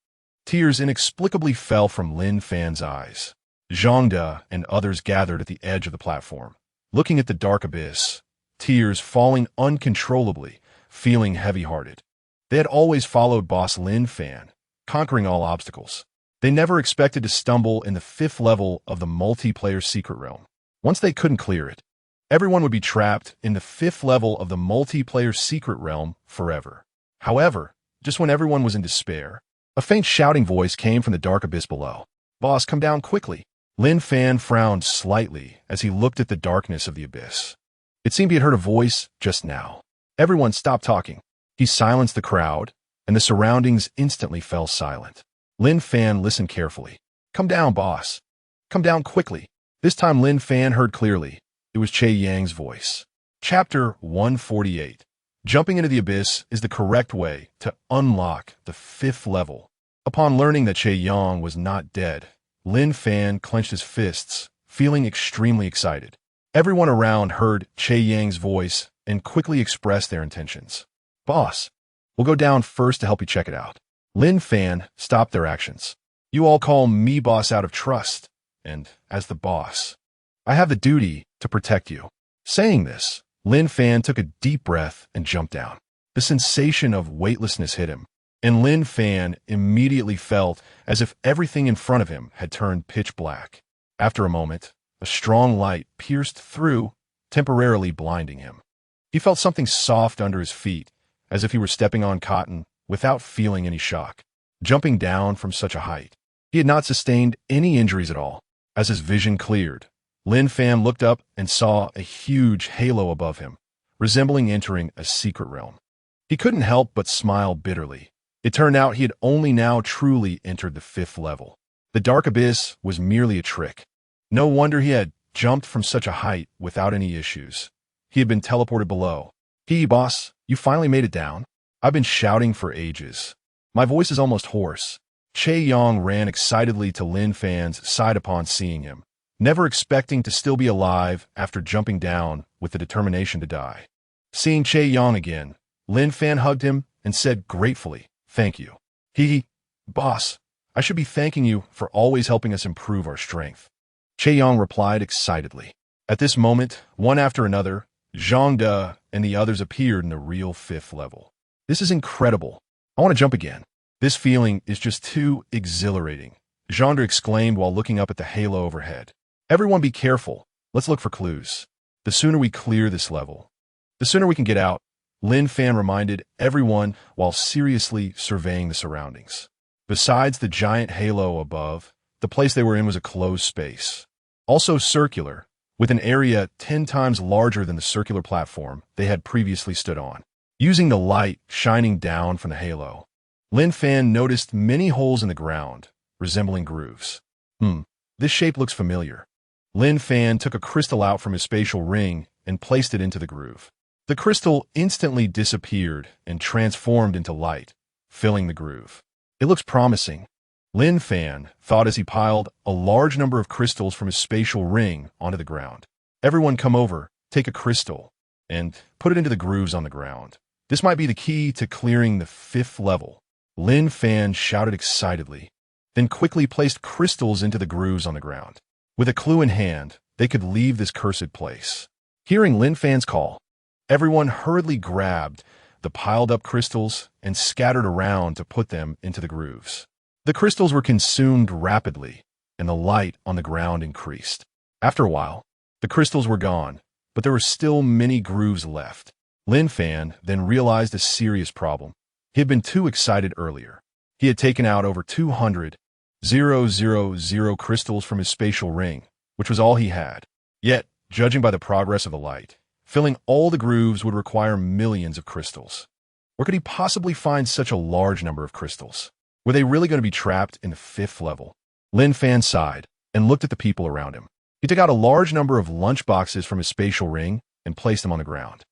tears inexplicably fell from Lin Fan's eyes. Zhangde and others gathered at the edge of the platform, looking at the dark abyss, tears falling uncontrollably, feeling heavy-hearted. They had always followed boss Lin Fan, conquering all obstacles. They never expected to stumble in the 5th level of the multiplayer secret realm. Once they couldn't clear it, everyone would be trapped in the 5th level of the multiplayer secret realm forever. However, just when everyone was in despair, a faint shouting voice came from the dark abyss below. "Boss, come down quickly." Lin Fan frowned slightly as he looked at the darkness of the abyss. It seemed he had heard a voice just now. Everyone stopped talking. He silenced the crowd, and the surroundings instantly fell silent. Lin Fan listened carefully. "Come down, boss. Come down quickly." This time Lin Fan heard clearly. It was Che Yang's voice. Chapter 148. Jumping into the abyss is the correct way to unlock the 5th level. Upon learning that Che Yang was not dead, Lin Fan clenched his fists, feeling extremely excited. Everyone around heard Che Yang's voice and quickly expressed their intentions. "Boss, we'll go down first to help you check it out." Lin Fan stopped their actions. "You all call me boss out of trust, and as the boss, I have the duty to protect you." Saying this, Lin Fan took a deep breath and jumped down. The sensation of weightlessness hit him, and Lin Fan immediately felt as if everything in front of him had turned pitch black. After a moment, a strong light pierced through, temporarily blinding him. He felt something soft under his feet, as if he were stepping on cotton without feeling any shock. Jumping down from such a height, he had not sustained any injuries at all. As his vision cleared, Lin Fan looked up and saw a huge halo above him, resembling entering a secret realm. He couldn't help but smile bitterly. It turned out he had only now truly entered the 5th level. The dark abyss was merely a trick. No wonder he had jumped from such a height without any issues. He had been teleported below. Boss, you finally made it down?" "I've been shouting for ages. My voice is almost hoarse." Che Yang ran excitedly to Lin Fan's side upon seeing him, never expecting to still be alive after jumping down with the determination to die. Seeing Che Yang again, Lin Fan hugged him and said gratefully, "Thank you." Boss, I should be thanking you for always helping us improve our strength." Che Yang replied excitedly. At this moment, one after another, Zhang De and the others appeared in the real 5th level. "This is incredible. I want to jump again. This feeling is just too exhilarating," Zhang De exclaimed while looking up at the halo overhead. "Everyone be careful. Let's look for clues. The sooner we clear this level, the sooner we can get out," Lin Fan reminded everyone while seriously surveying the surroundings. Besides the giant halo above, the place they were in was a closed space, also circular, with an area 10 times larger than the circular platform they had previously stood on. Using the light shining down from the halo, Lin Fan noticed many holes in the ground, resembling grooves. This shape looks familiar." Lin Fan took a crystal out from his spatial ring and placed it into the groove. The crystal instantly disappeared and transformed into light, filling the groove. "It looks promising," Lin Fan thought as he piled a large number of crystals from his spatial ring onto the ground. "Everyone come over, take a crystal, and put it into the grooves on the ground. This might be the key to clearing the 5th level." Lin Fan shouted excitedly, then quickly placed crystals into the grooves on the ground. With a clue in hand, they could leave this cursed place. Hearing Lin Fan's call, everyone hurriedly grabbed the piled-up crystals and scattered around to put them into the grooves. The crystals were consumed rapidly, and the light on the ground increased. After a while, the crystals were gone, but there were still many grooves left. Lin Fan then realized a serious problem. He had been too excited earlier. He had taken out over 200,000 crystals from his spatial ring, which was all he had. Yet, judging by the progress of the light, filling all the grooves would require millions of crystals. Where could he possibly find such a large number of crystals? Were they really going to be trapped in the 5th level? Lin Fan sighed and looked at the people around him. He took out a large number of lunch boxes from his spatial ring and placed them on the ground.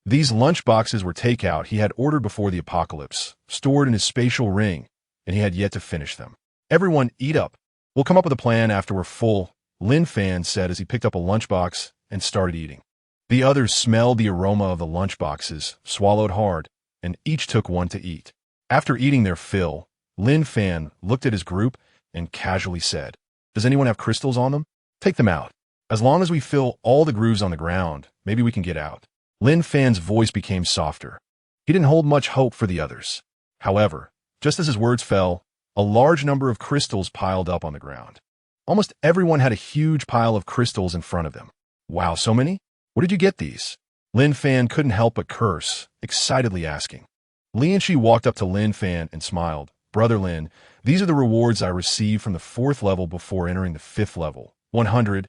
These lunch boxes were takeout he had ordered before the apocalypse, stored in his spatial ring, and he had yet to finish them. "Everyone eat up. We'll come up with a plan after we're full," Lin Fan said as he picked up a lunchbox and started eating. The others smelled the aroma of the lunchboxes, swallowed hard, and each took one to eat. After eating their fill, Lin Fan looked at his group and casually said, "Does anyone have crystals on them? Take them out. As long as we fill all the grooves on the ground, maybe we can get out. Lin Fan's voice became softer. He didn't hold much hope for the others. However, just as his words fell, a large number of crystals piled up on the ground. Almost everyone had a huge pile of crystals in front of them. Wow, so many? Where did you get these? Lin Fan couldn't help but curse, excitedly asking. Li and she walked up to Lin Fan and smiled. Brother Lin, these are the rewards I received from the 4th level before entering the 5th level. 100,000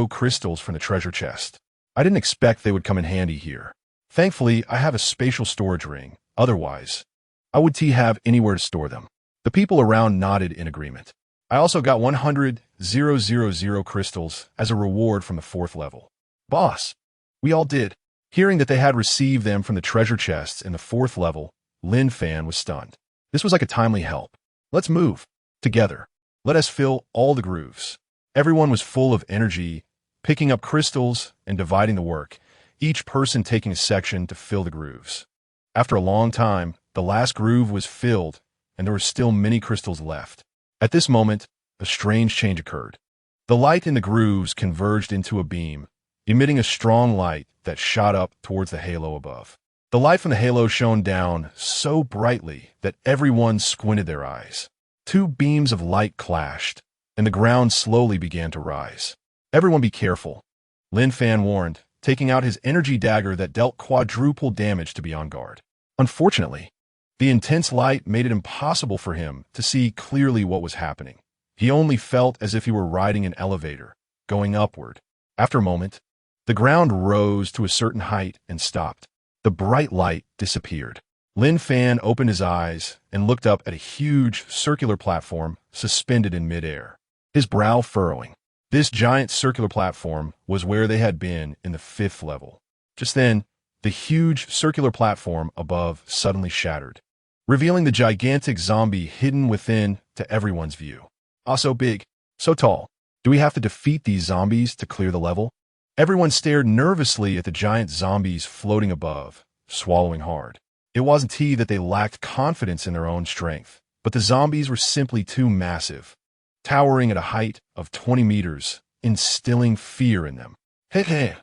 crystals from the treasure chest. I didn't expect they would come in handy here. Thankfully, I have a spatial storage ring. Otherwise, I would have anywhere to store them. The people around nodded in agreement. I also got 100,000 crystals as a reward from the 4th level. Boss, we all did. Hearing that they had received them from the treasure chests in the 4th level, Lin Fan was stunned. This was like a timely help. Let's move. Together. Let us fill all the grooves. Everyone was full of energy, picking up crystals and dividing the work, each person taking a section to fill the grooves. After a long time, the last groove was filled, and there were still many crystals left. At this moment, a strange change occurred. The light in the grooves converged into a beam, emitting a strong light that shot up towards the halo above. The light from the halo shone down so brightly that everyone squinted their eyes. 2 beams of light clashed, and the ground slowly began to rise. Everyone be careful, Lin Fan warned, taking out his energy dagger that dealt quadruple damage to be on guard. Unfortunately, the intense light made it impossible for him to see clearly what was happening. He only felt as if he were riding an elevator, going upward. After a moment, the ground rose to a certain height and stopped. The bright light disappeared. Lin Fan opened his eyes and looked up at a huge circular platform suspended in midair, his brow furrowing. This giant circular platform was where they had been in the 5th level. Just then, the huge circular platform above suddenly shattered, revealing the gigantic zombie hidden within to everyone's view. Ah, so big, so tall. Do we have to defeat these zombies to clear the level? Everyone stared nervously at the giant zombies floating above, swallowing hard. It wasn't that they lacked confidence in their own strength, but the zombies were simply too massive, towering at a height of 20 meters, instilling fear in them. Heh.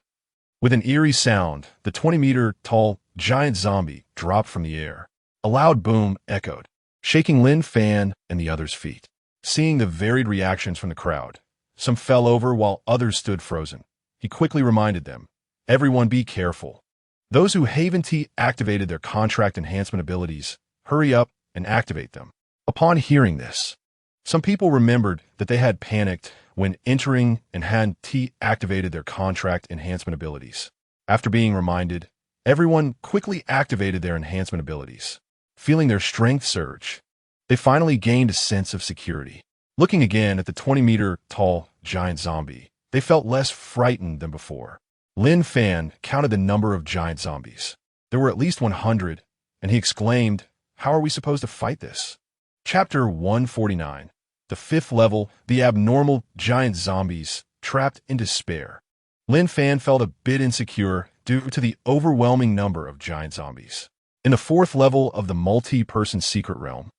With an eerie sound, the 20-meter-tall giant zombie dropped from the air. A loud boom echoed, shaking Lin Fan and the others' feet. Seeing the varied reactions from the crowd, some fell over while others stood frozen. He quickly reminded them, everyone be careful. Those who haven't activated their contract enhancement abilities, hurry up and activate them. Upon hearing this, some people remembered that they had panicked when entering and hadn't activated their contract enhancement abilities. After being reminded, everyone quickly activated their enhancement abilities. Feeling their strength surge, they finally gained a sense of security. Looking again at the 20-meter-tall giant zombie, they felt less frightened than before. Lin Fan counted the number of giant zombies. There were at least 100, and he exclaimed, "How are we supposed to fight this?" Chapter 149. The 5th level, the abnormal giant zombies, trapped in despair. Lin Fan felt a bit insecure due to the overwhelming number of giant zombies. In the 4th level of the multi-person secret realm,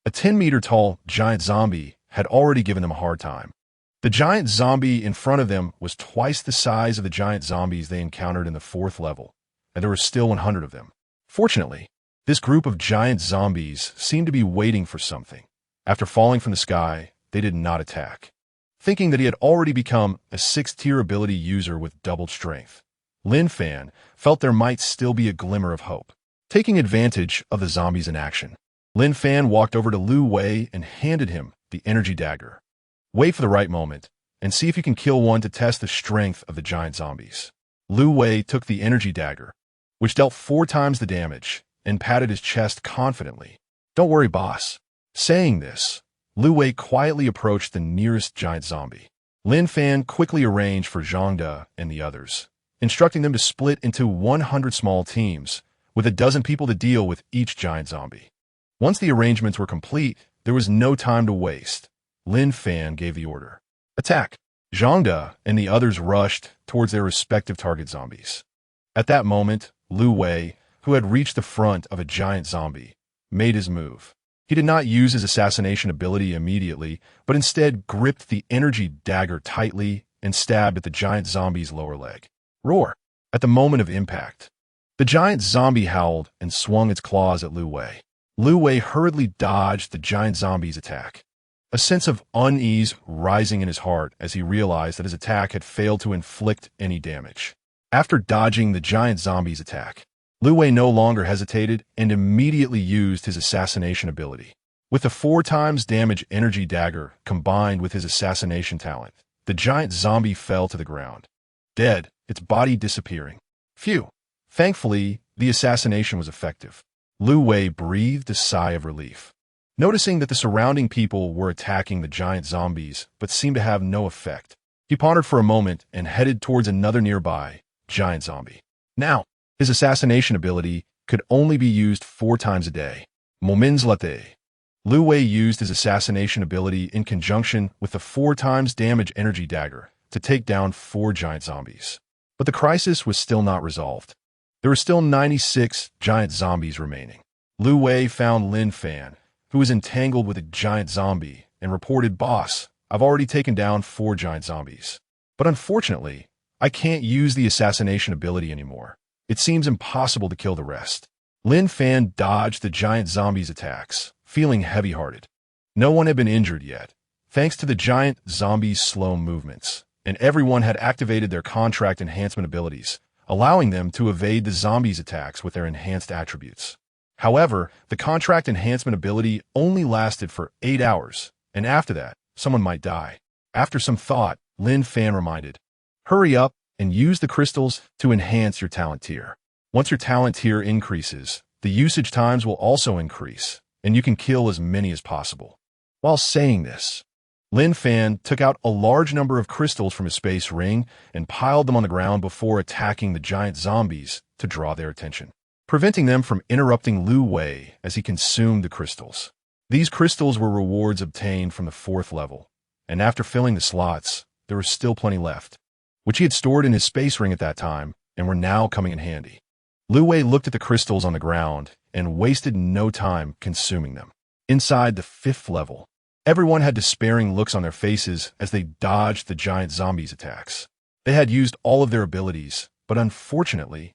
a 10-meter-tall giant zombie had already given them a hard time. The giant zombie in front of them was twice the size of the giant zombies they encountered in the 4th level, and there were still 100 of them. Fortunately, this group of giant zombies seemed to be waiting for something. After falling from the sky, they did not attack. Thinking that he had already become a 6th-tier ability user with doubled strength, Lin Fan felt there might still be a glimmer of hope. Taking advantage of the zombies in action, Lin Fan walked over to Lu Wei and handed him the energy dagger. Wait for the right moment, and see if you can kill one to test the strength of the giant zombies. Lu Wei took the energy dagger, which dealt 4 times the damage, and patted his chest confidently. "Don't worry, boss." Saying this, Lu Wei quietly approached the nearest giant zombie. Lin Fan quickly arranged for Zhangde and the others, instructing them to split into 100 small teams, with a dozen people to deal with each giant zombie. Once the arrangements were complete, there was no time to waste. Lin Fan gave the order. Attack! Zhangde and the others rushed towards their respective target zombies. At that moment, Lu Wei, who had reached the front of a giant zombie, made his move. He did not use his assassination ability immediately, but instead gripped the energy dagger tightly and stabbed at the giant zombie's lower leg. Roar! At the moment of impact, the giant zombie howled and swung its claws at Lu Wei. Lu Wei hurriedly dodged the giant zombie's attack. A sense of unease rising in his heart as he realized that his attack had failed to inflict any damage. After dodging the giant zombie's attack, Lu Wei no longer hesitated and immediately used his assassination ability. With the 4 times damage energy dagger combined with his assassination talent, the giant zombie fell to the ground, dead, its body disappearing. Phew! Thankfully, the assassination was effective. Lu Wei breathed a sigh of relief. Noticing that the surrounding people were attacking the giant zombies but seemed to have no effect, he pondered for a moment and headed towards another nearby giant zombie. Now, his assassination ability could only be used 4 times a day. Moments later, Lu Wei used his assassination ability in conjunction with the 4 times damage energy dagger to take down 4 giant zombies. But the crisis was still not resolved. There were still 96 giant zombies remaining. Lu Wei found Lin Fan, who was entangled with a giant zombie, and reported, "Boss, I've already taken down 4 giant zombies. But unfortunately, I can't use the assassination ability anymore. It seems impossible to kill the rest." Lin Fan dodged the giant zombie's attacks, feeling heavy-hearted. No one had been injured yet, thanks to the giant zombie's slow movements, and everyone had activated their contract enhancement abilities, allowing them to evade the zombies' attacks with their enhanced attributes. However, the contract enhancement ability only lasted for 8 hours, and after that, someone might die. After some thought, Lin Fan reminded, "Hurry up and use the crystals to enhance your talent tier. Once your talent tier increases, the usage times will also increase, and you can kill as many as possible." While saying this, Lin Fan took out a large number of crystals from his space ring and piled them on the ground before attacking the giant zombies to draw their attention, preventing them from interrupting Lu Wei as he consumed the crystals. These crystals were rewards obtained from the 4th level, and after filling the slots, there was still plenty left, which he had stored in his space ring at that time and were now coming in handy. Lu Wei looked at the crystals on the ground and wasted no time consuming them. Inside the 5th level, everyone had despairing looks on their faces as they dodged the giant zombies' attacks. They had used all of their abilities, but unfortunately,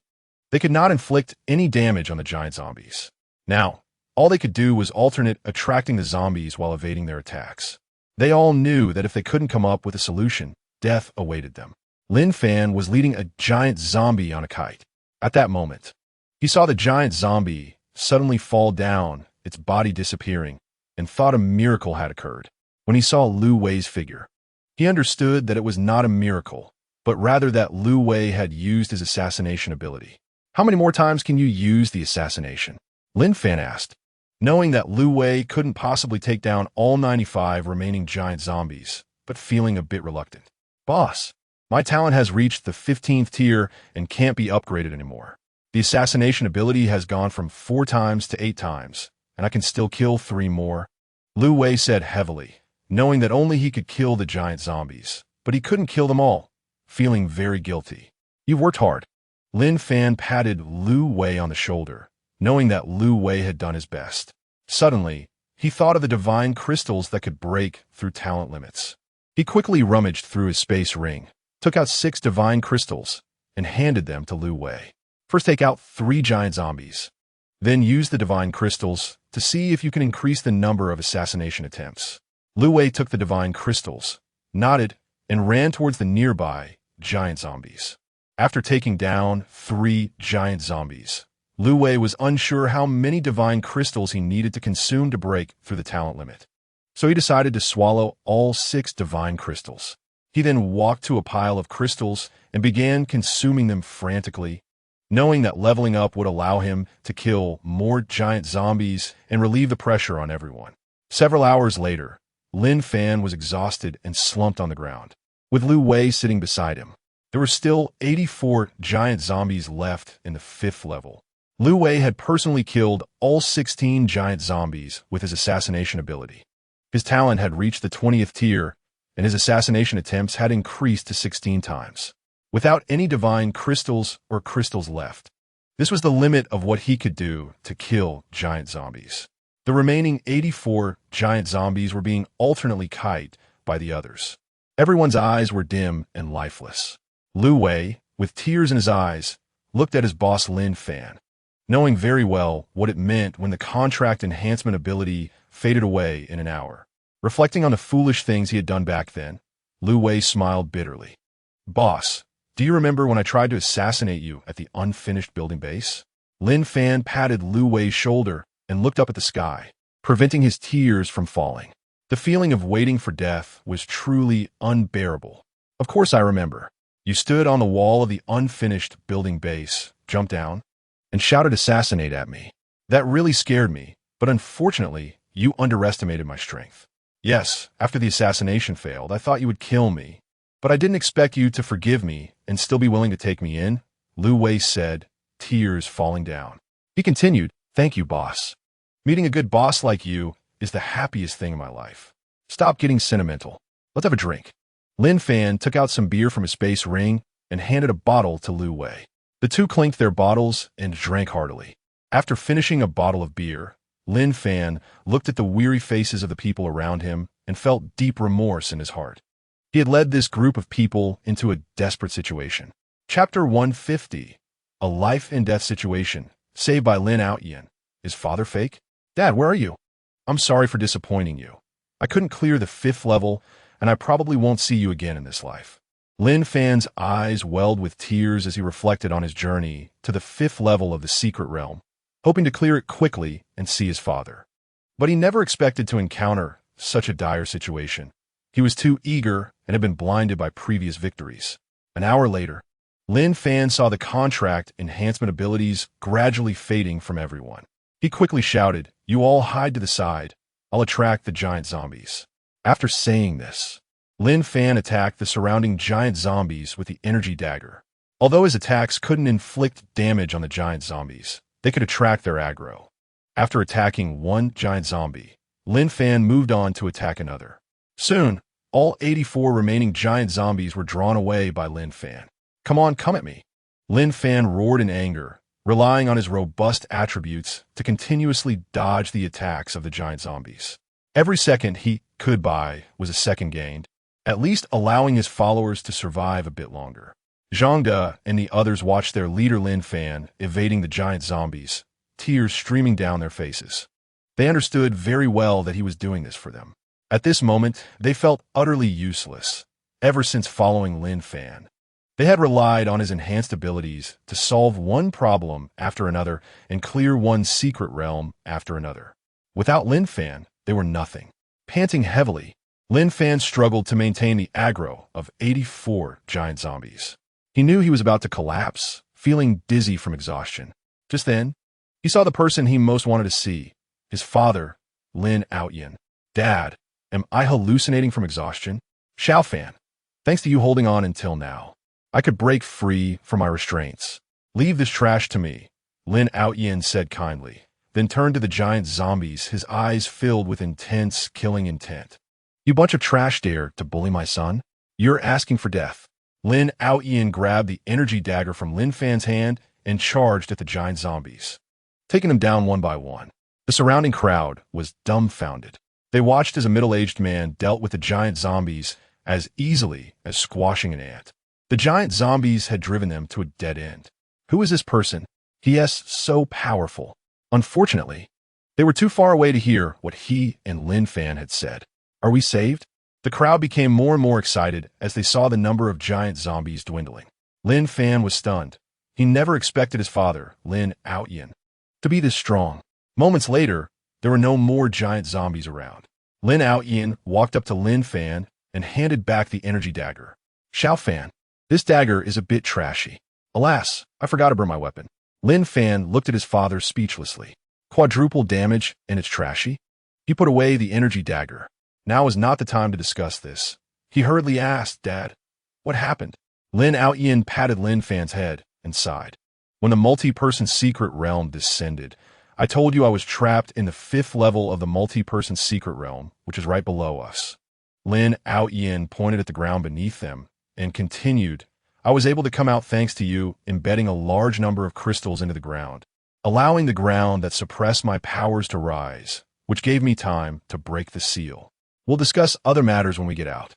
they could not inflict any damage on the giant zombies. Now, all they could do was alternate attracting the zombies while evading their attacks. They all knew that if they couldn't come up with a solution, death awaited them. Lin Fan was leading a giant zombie on a kite. At that moment, he saw the giant zombie suddenly fall down, its body disappearing, and thought a miracle had occurred. When he saw Lu Wei's figure, he understood that it was not a miracle, but rather that Lu Wei had used his assassination ability. "How many more times can you use the assassination?" Lin Fan asked, knowing that Lu Wei couldn't possibly take down all 95 remaining giant zombies, but feeling a bit reluctant. "Boss, my talent has reached the 15th tier and can't be upgraded anymore. The assassination ability has gone from 4 times to 8 times, and I can still kill 3 more. Lu Wei said heavily, knowing that only he could kill the giant zombies, but he couldn't kill them all, feeling very guilty. "You've worked hard." Lin Fan patted Lu Wei on the shoulder, knowing that Lu Wei had done his best. Suddenly, he thought of the divine crystals that could break through talent limits. He quickly rummaged through his space ring, took out 6 divine crystals, and handed them to Lu Wei. "First take out 3 giant zombies. Then use the divine crystals to see if you can increase the number of assassination attempts." Lu Wei took the divine crystals, nodded, and ran towards the nearby giant zombies. After taking down 3 giant zombies, Lu Wei was unsure how many divine crystals he needed to consume to break through the talent limit. So he decided to swallow all 6 divine crystals. He then walked to a pile of crystals and began consuming them frantically, knowing that leveling up would allow him to kill more giant zombies and relieve the pressure on everyone. Several hours later, Lin Fan was exhausted and slumped on the ground, with Lu Wei sitting beside him. There were still 84 giant zombies left in the 5th level. Lu Wei had personally killed all 16 giant zombies with his assassination ability. His talent had reached the 20th tier, and his assassination attempts had increased to 16 times. Without any divine crystals or crystals left, this was the limit of what he could do to kill giant zombies. The remaining 84 giant zombies were being alternately kite by the others. Everyone's eyes were dim and lifeless. Lu Wei, with tears in his eyes, looked at his boss Lin Fan, knowing very well what it meant when the contract enhancement ability faded away in an hour. Reflecting on the foolish things he had done back then, Lu Wei smiled bitterly. Boss, do you remember when I tried to assassinate you at the unfinished building base? Lin Fan patted Lu Wei's shoulder and looked up at the sky, preventing his tears from falling. The feeling of waiting for death was truly unbearable. Of course I remember. You stood on the wall of the unfinished building base, jumped down, and shouted assassinate at me. That really scared me, but unfortunately, you underestimated my strength. Yes, after the assassination failed, I thought you would kill me, but I didn't expect you to forgive me and still be willing to take me in, Lu Wei said, tears falling down. He continued, thank you, boss. Meeting a good boss like you is the happiest thing in my life. Stop getting sentimental. Let's have a drink. Lin Fan took out some beer from his space ring and handed a bottle to Lu Wei. The two clinked their bottles and drank heartily. After finishing a bottle of beer, Lin Fan looked at the weary faces of the people around him and felt deep remorse in his heart. He had led this group of people into a desperate situation. Chapter 150, a life-and-death situation, saved by Lin Outyin. Is father fake? Dad, where are you? I'm sorry for disappointing you. I couldn't clear the 5th level, and I probably won't see you again in this life. Lin Fan's eyes welled with tears as he reflected on his journey to the 5th level of the secret realm, hoping to clear it quickly and see his father. But he never expected to encounter such a dire situation. He was too eager and had been blinded by previous victories. An hour later, Lin Fan saw the contract enhancement abilities gradually fading from everyone. He quickly shouted, you all hide to the side. I'll attract the giant zombies. After saying this, Lin Fan attacked the surrounding giant zombies with the energy dagger. Although his attacks couldn't inflict damage on the giant zombies, they could attract their aggro. After attacking one giant zombie, Lin Fan moved on to attack another. Soon, all 84 remaining giant zombies were drawn away by Lin Fan. Come on, come at me. Lin Fan roared in anger, relying on his robust attributes to continuously dodge the attacks of the giant zombies. Every second he could buy was a second gained, at least allowing his followers to survive a bit longer. Zhang De and the others watched their leader Lin Fan evading the giant zombies, tears streaming down their faces. They understood very well that he was doing this for them. At this moment, they felt utterly useless, ever since following Lin Fan. They had relied on his enhanced abilities to solve one problem after another and clear one secret realm after another. Without Lin Fan, they were nothing. Panting heavily, Lin Fan struggled to maintain the aggro of 84 giant zombies. He knew he was about to collapse, feeling dizzy from exhaustion. Just then, he saw the person he most wanted to see, his father, Lin Outyin. Dad, am I hallucinating from exhaustion? Xiao Fan, thanks to you holding on until now, I could break free from my restraints. Leave this trash to me, Lin Outyin said kindly, then turned to the giant zombies, his eyes filled with intense, killing intent. You bunch of trash dare to bully my son? You're asking for death. Lin Outyin grabbed the energy dagger from Lin Fan's hand and charged at the giant zombies, taking them down one by one. The surrounding crowd was dumbfounded. They watched as a middle-aged man dealt with the giant zombies as easily as squashing an ant. The giant zombies had driven them to a dead end. Who is this person? He is so powerful. Unfortunately, they were too far away to hear what he and Lin Fan had said. Are we saved? The crowd became more and more excited as they saw the number of giant zombies dwindling. Lin Fan was stunned. He never expected his father, Lin Outyin, to be this strong. Moments later, there were no more giant zombies around. Lin Outyin walked up to Lin Fan and handed back the energy dagger. Xiao Fan, this dagger is a bit trashy. Alas, I forgot to bring my weapon. Lin Fan looked at his father speechlessly. Quadruple damage and it's trashy? He put away the energy dagger. Now is not the time to discuss this. He hurriedly asked, Dad, what happened? Lin Outyin patted Lin Fan's head and sighed. When the multi-person secret realm descended, I told you I was trapped in the 5th level of the multi-person secret realm, which is right below us. Lin Outyin pointed at the ground beneath them and continued, I was able to come out thanks to you embedding a large number of crystals into the ground, allowing the ground that suppressed my powers to rise, which gave me time to break the seal. We'll discuss other matters when we get out.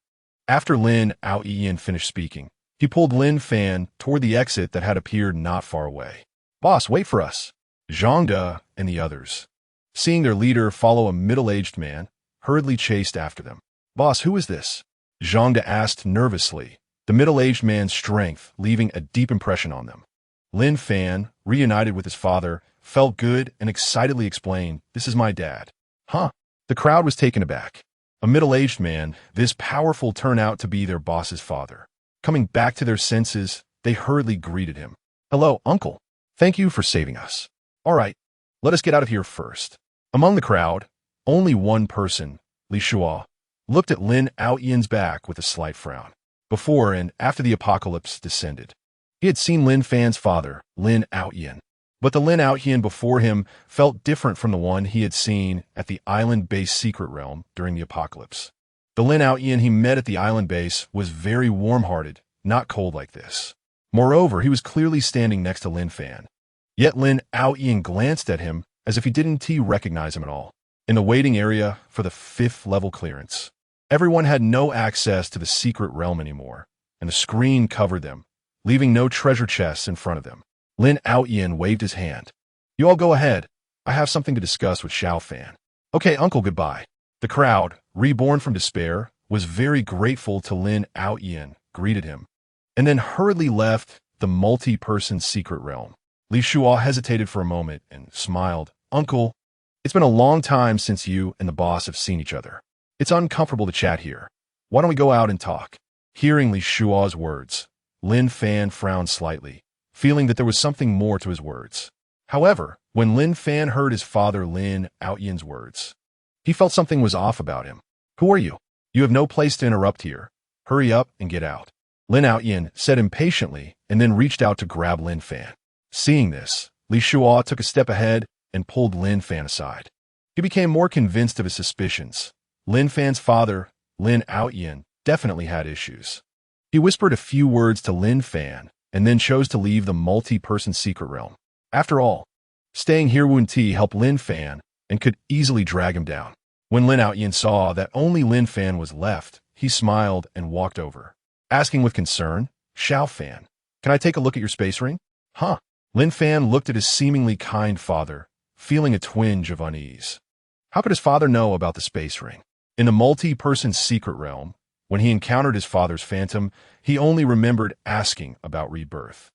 After Lin Fan finished speaking, he pulled Lin Fan toward the exit that had appeared not far away. "Boss, wait for us." Zhang De and the others, seeing their leader follow a middle-aged man, hurriedly chased after them. "Boss, who is this?" Zhang De asked nervously, the middle-aged man's strength leaving a deep impression on them. Lin Fan, reunited with his father, felt good and excitedly explained, "This is my dad." "Huh?" The crowd was taken aback. A middle-aged man, this powerful turned out to be their boss's father. Coming back to their senses, they hurriedly greeted him. "Hello, uncle. Thank you for saving us. All right, let us get out of here first." Among the crowd, only one person, Li Shua, looked at Lin Fan's back with a slight frown. Before and after the apocalypse descended, he had seen Lin Fan's father, Lin Fan. But the Lin Fan before him felt different from the one he had seen at the island base secret realm during the apocalypse. The Lin Fan he met at the island base was very warm-hearted, not cold like this. Moreover, he was clearly standing next to Lin Fan. Yet Lin Fan glanced at him as if he didn't recognize him at all. In the waiting area for the 5th level clearance, everyone had no access to the secret realm anymore, and the screen covered them, leaving no treasure chests in front of them. Lin Fan waved his hand. "You all go ahead. I have something to discuss with Xiao Fan." "Okay, uncle, goodbye." The crowd, reborn from despair, was very grateful to Lin Fan, greeted him, and then hurriedly left the multi-person secret realm. Li Shua hesitated for a moment and smiled. "Uncle, it's been a long time since you and the boss have seen each other. It's uncomfortable to chat here. Why don't we go out and talk?" Hearing Li Shua's words, Lin Fan frowned slightly, feeling that there was something more to his words. However, when Lin Fan heard his father Lin Fan's words, he felt something was off about him. "Who are you? You have no place to interrupt here. Hurry up and get out," Lin Fan said impatiently and then reached out to grab Lin Fan. Seeing this, Li Shua took a step ahead and pulled Lin Fan aside. He became more convinced of his suspicions. Lin Fan's father, Lin Fan, definitely had issues. He whispered a few words to Lin Fan and then chose to leave the multi-person secret realm. After all, staying here wouldn't help Lin Fan and could easily drag him down. When Lin Fan saw that only Lin Fan was left, he smiled and walked over, asking with concern, "Xiao Fan, can I take a look at your space ring?" "Huh?" Lin Fan looked at his seemingly kind father, feeling a twinge of unease. How could his father know about the space ring? In the multi-person secret realm, when he encountered his father's phantom, he only remembered asking about rebirth.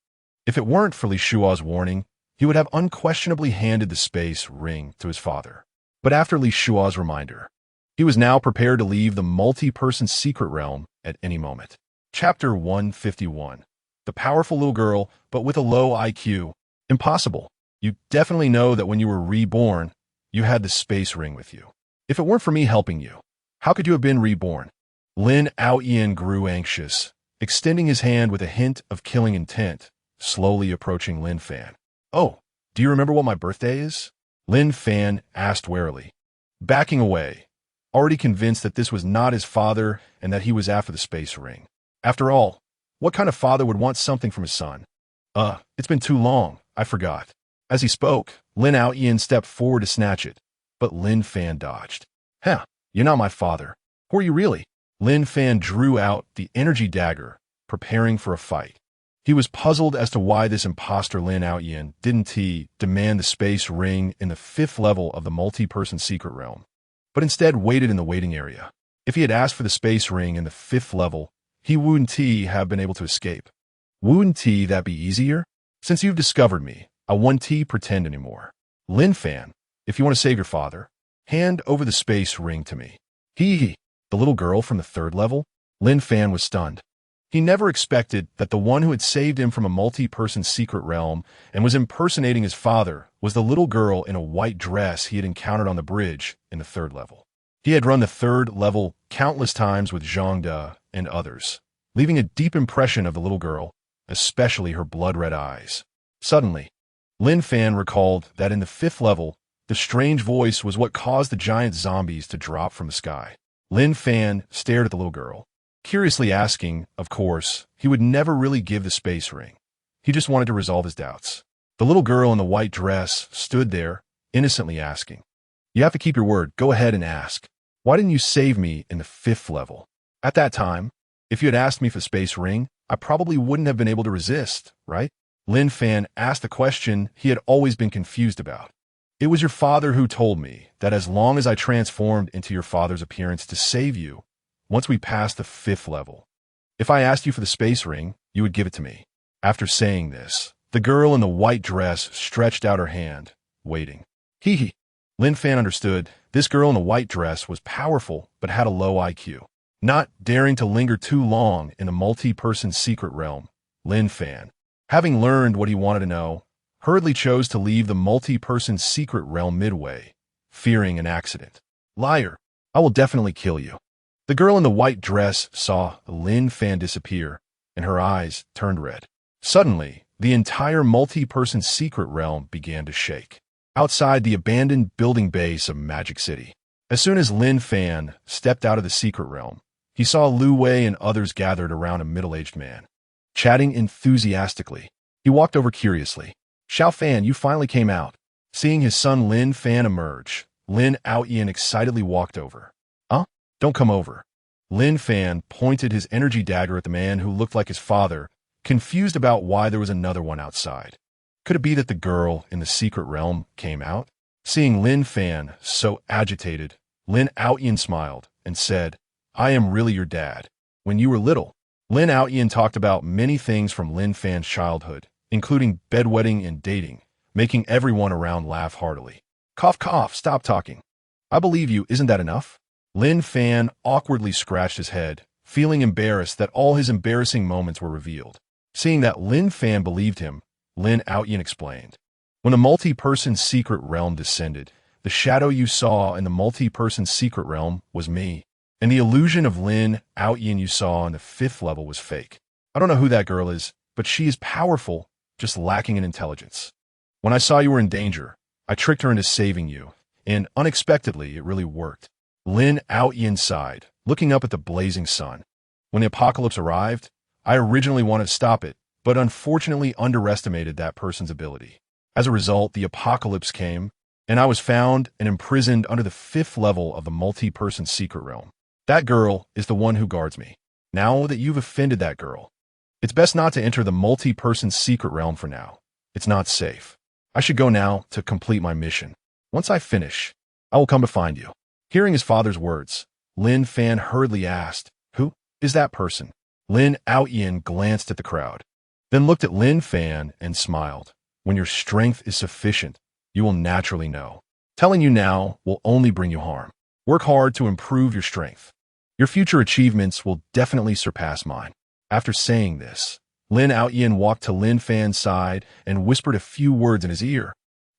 If it weren't for Li Shua's warning, he would have unquestionably handed the space ring to his father. But after Li Shua's reminder, he was now prepared to leave the multi-person secret realm at any moment. Chapter 151. The powerful little girl, but with a low IQ. Impossible. You definitely know that when you were reborn, you had the space ring with you. If it weren't for me helping you, how could you have been reborn? Lin Fan grew anxious, extending his hand with a hint of killing intent, slowly approaching Lin Fan. "Oh, do you remember what my birthday is?" Lin Fan asked warily, backing away, already convinced that this was not his father and that he was after the space ring. After all, what kind of father would want something from his son? It's been too long, I forgot." As he spoke, Lin Fan stepped forward to snatch it, but Lin Fan dodged. "Huh, you're not my father. Who are you really?" Lin Fan drew out the energy dagger, preparing for a fight. He was puzzled as to why this imposter Lin Fan didn't demand the space ring in the 5th level of the multi-person secret realm, but instead waited in the waiting area. If he had asked for the space ring in the 5th level, he wouldn't have been able to escape. Wouldn't that be easier? "Since you've discovered me, I won't pretend anymore. Lin Fan, if you want to save your father, hand over the space ring to me." The little girl from the 3rd level? Lin Fan was stunned. He never expected that the one who had saved him from a multi-person secret realm and was impersonating his father was the little girl in a white dress he had encountered on the bridge in the 3rd level. He had run the 3rd level countless times with Zhang De and others, leaving a deep impression of the little girl, especially her blood-red eyes. Suddenly, Lin Fan recalled that in the 5th level, the strange voice was what caused the giant zombies to drop from the sky. Lin Fan stared at the little girl, curiously asking, of course, he would never really give the space ring. He just wanted to resolve his doubts. The little girl in the white dress stood there, innocently asking, You have to keep your word. Go ahead and ask. Why didn't you save me in the 5th level? At that time, if you had asked me for the space ring, I probably wouldn't have been able to resist, right? Lin Fan asked the question he had always been confused about. It was your father who told me that as long as I transformed into your father's appearance to save you, once we passed the 5th level, if I asked you for the space ring, you would give it to me. After saying this, the girl in the white dress stretched out her hand, waiting. Hee hee. Lin Fan understood this girl in the white dress was powerful but had a low IQ. Not daring to linger too long in the multi-person secret realm, Lin Fan, having learned what he wanted to know, hurriedly chose to leave the multi-person secret realm midway, fearing an accident. Liar, I will definitely kill you. The girl in the white dress saw Lin Fan disappear, and her eyes turned red. Suddenly, the entire multi-person secret realm began to shake. Outside the abandoned building base of Magic City. As soon as Lin Fan stepped out of the secret realm, he saw Lu Wei and others gathered around a middle-aged man, chatting enthusiastically. He walked over curiously. Xiao Fan, you finally came out. Seeing his son Lin Fan emerge, Lin Aoyan excitedly walked over. Don't come over. Lin Fan pointed his energy dagger at the man who looked like his father, confused about why there was another one outside. Could it be that the girl in the secret realm came out? Seeing Lin Fan so agitated, Lin Aoyan smiled and said, I am really your dad. When you were little, Lin Aoyan talked about many things from Lin Fan's childhood, including bedwetting and dating, making everyone around laugh heartily. Cough, cough, stop talking. I believe you, isn't that enough? Lin Fan awkwardly scratched his head, feeling embarrassed that all his embarrassing moments were revealed. Seeing that Lin Fan believed him, Lin Aoyan explained. When the multi-person secret realm descended, the shadow you saw in the multi-person secret realm was me, and the illusion of Lin Aoyan you saw in the 5th level was fake. I don't know who that girl is, but she is powerful, just lacking in intelligence. When I saw you were in danger, I tricked her into saving you, and unexpectedly, it really worked. Lin Aoyan sighed, looking up at the blazing sun. When the apocalypse arrived, I originally wanted to stop it, but unfortunately underestimated that person's ability. As a result, the apocalypse came, and I was found and imprisoned under the 5th level of the multi-person secret realm. That girl is the one who guards me. Now that you've offended that girl, it's best not to enter the multi-person secret realm for now. It's not safe. I should go now to complete my mission. Once I finish, I will come to find you. Hearing his father's words, Lin Fan hurriedly asked, Who is that person? Lin Aoyan glanced at the crowd, then looked at Lin Fan and smiled. When your strength is sufficient, you will naturally know. Telling you now will only bring you harm. Work hard to improve your strength. Your future achievements will definitely surpass mine. After saying this, Lin Aoyan walked to Lin Fan's side and whispered a few words in his ear,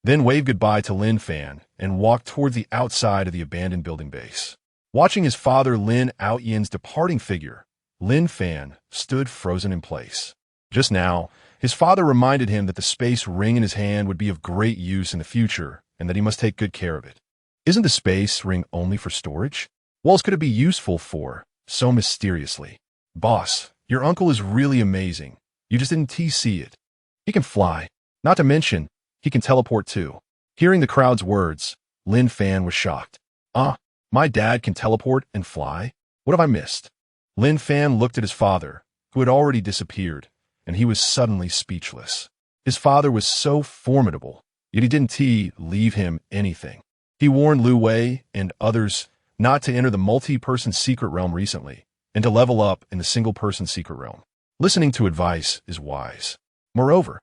then waved goodbye to Lin Fan and walked toward the outside of the abandoned building base. Watching his father Lin Aoyan's departing figure, Lin Fan stood frozen in place. Just now, his father reminded him that the space ring in his hand would be of great use in the future and that he must take good care of it. Isn't the space ring only for storage? What else could it be useful for, so mysteriously? Boss, your uncle is really amazing. You just didn't TC it. He can fly. Not to mention, he can teleport too. Hearing the crowd's words, Lin Fan was shocked. My dad can teleport and fly? What have I missed? Lin Fan looked at his father, who had already disappeared, and he was suddenly speechless. His father was so formidable, yet he didn't leave him anything. He warned Lu Wei and others not to enter the multi-person secret realm recently, and to level up in the single-person secret realm. Listening to advice is wise. Moreover,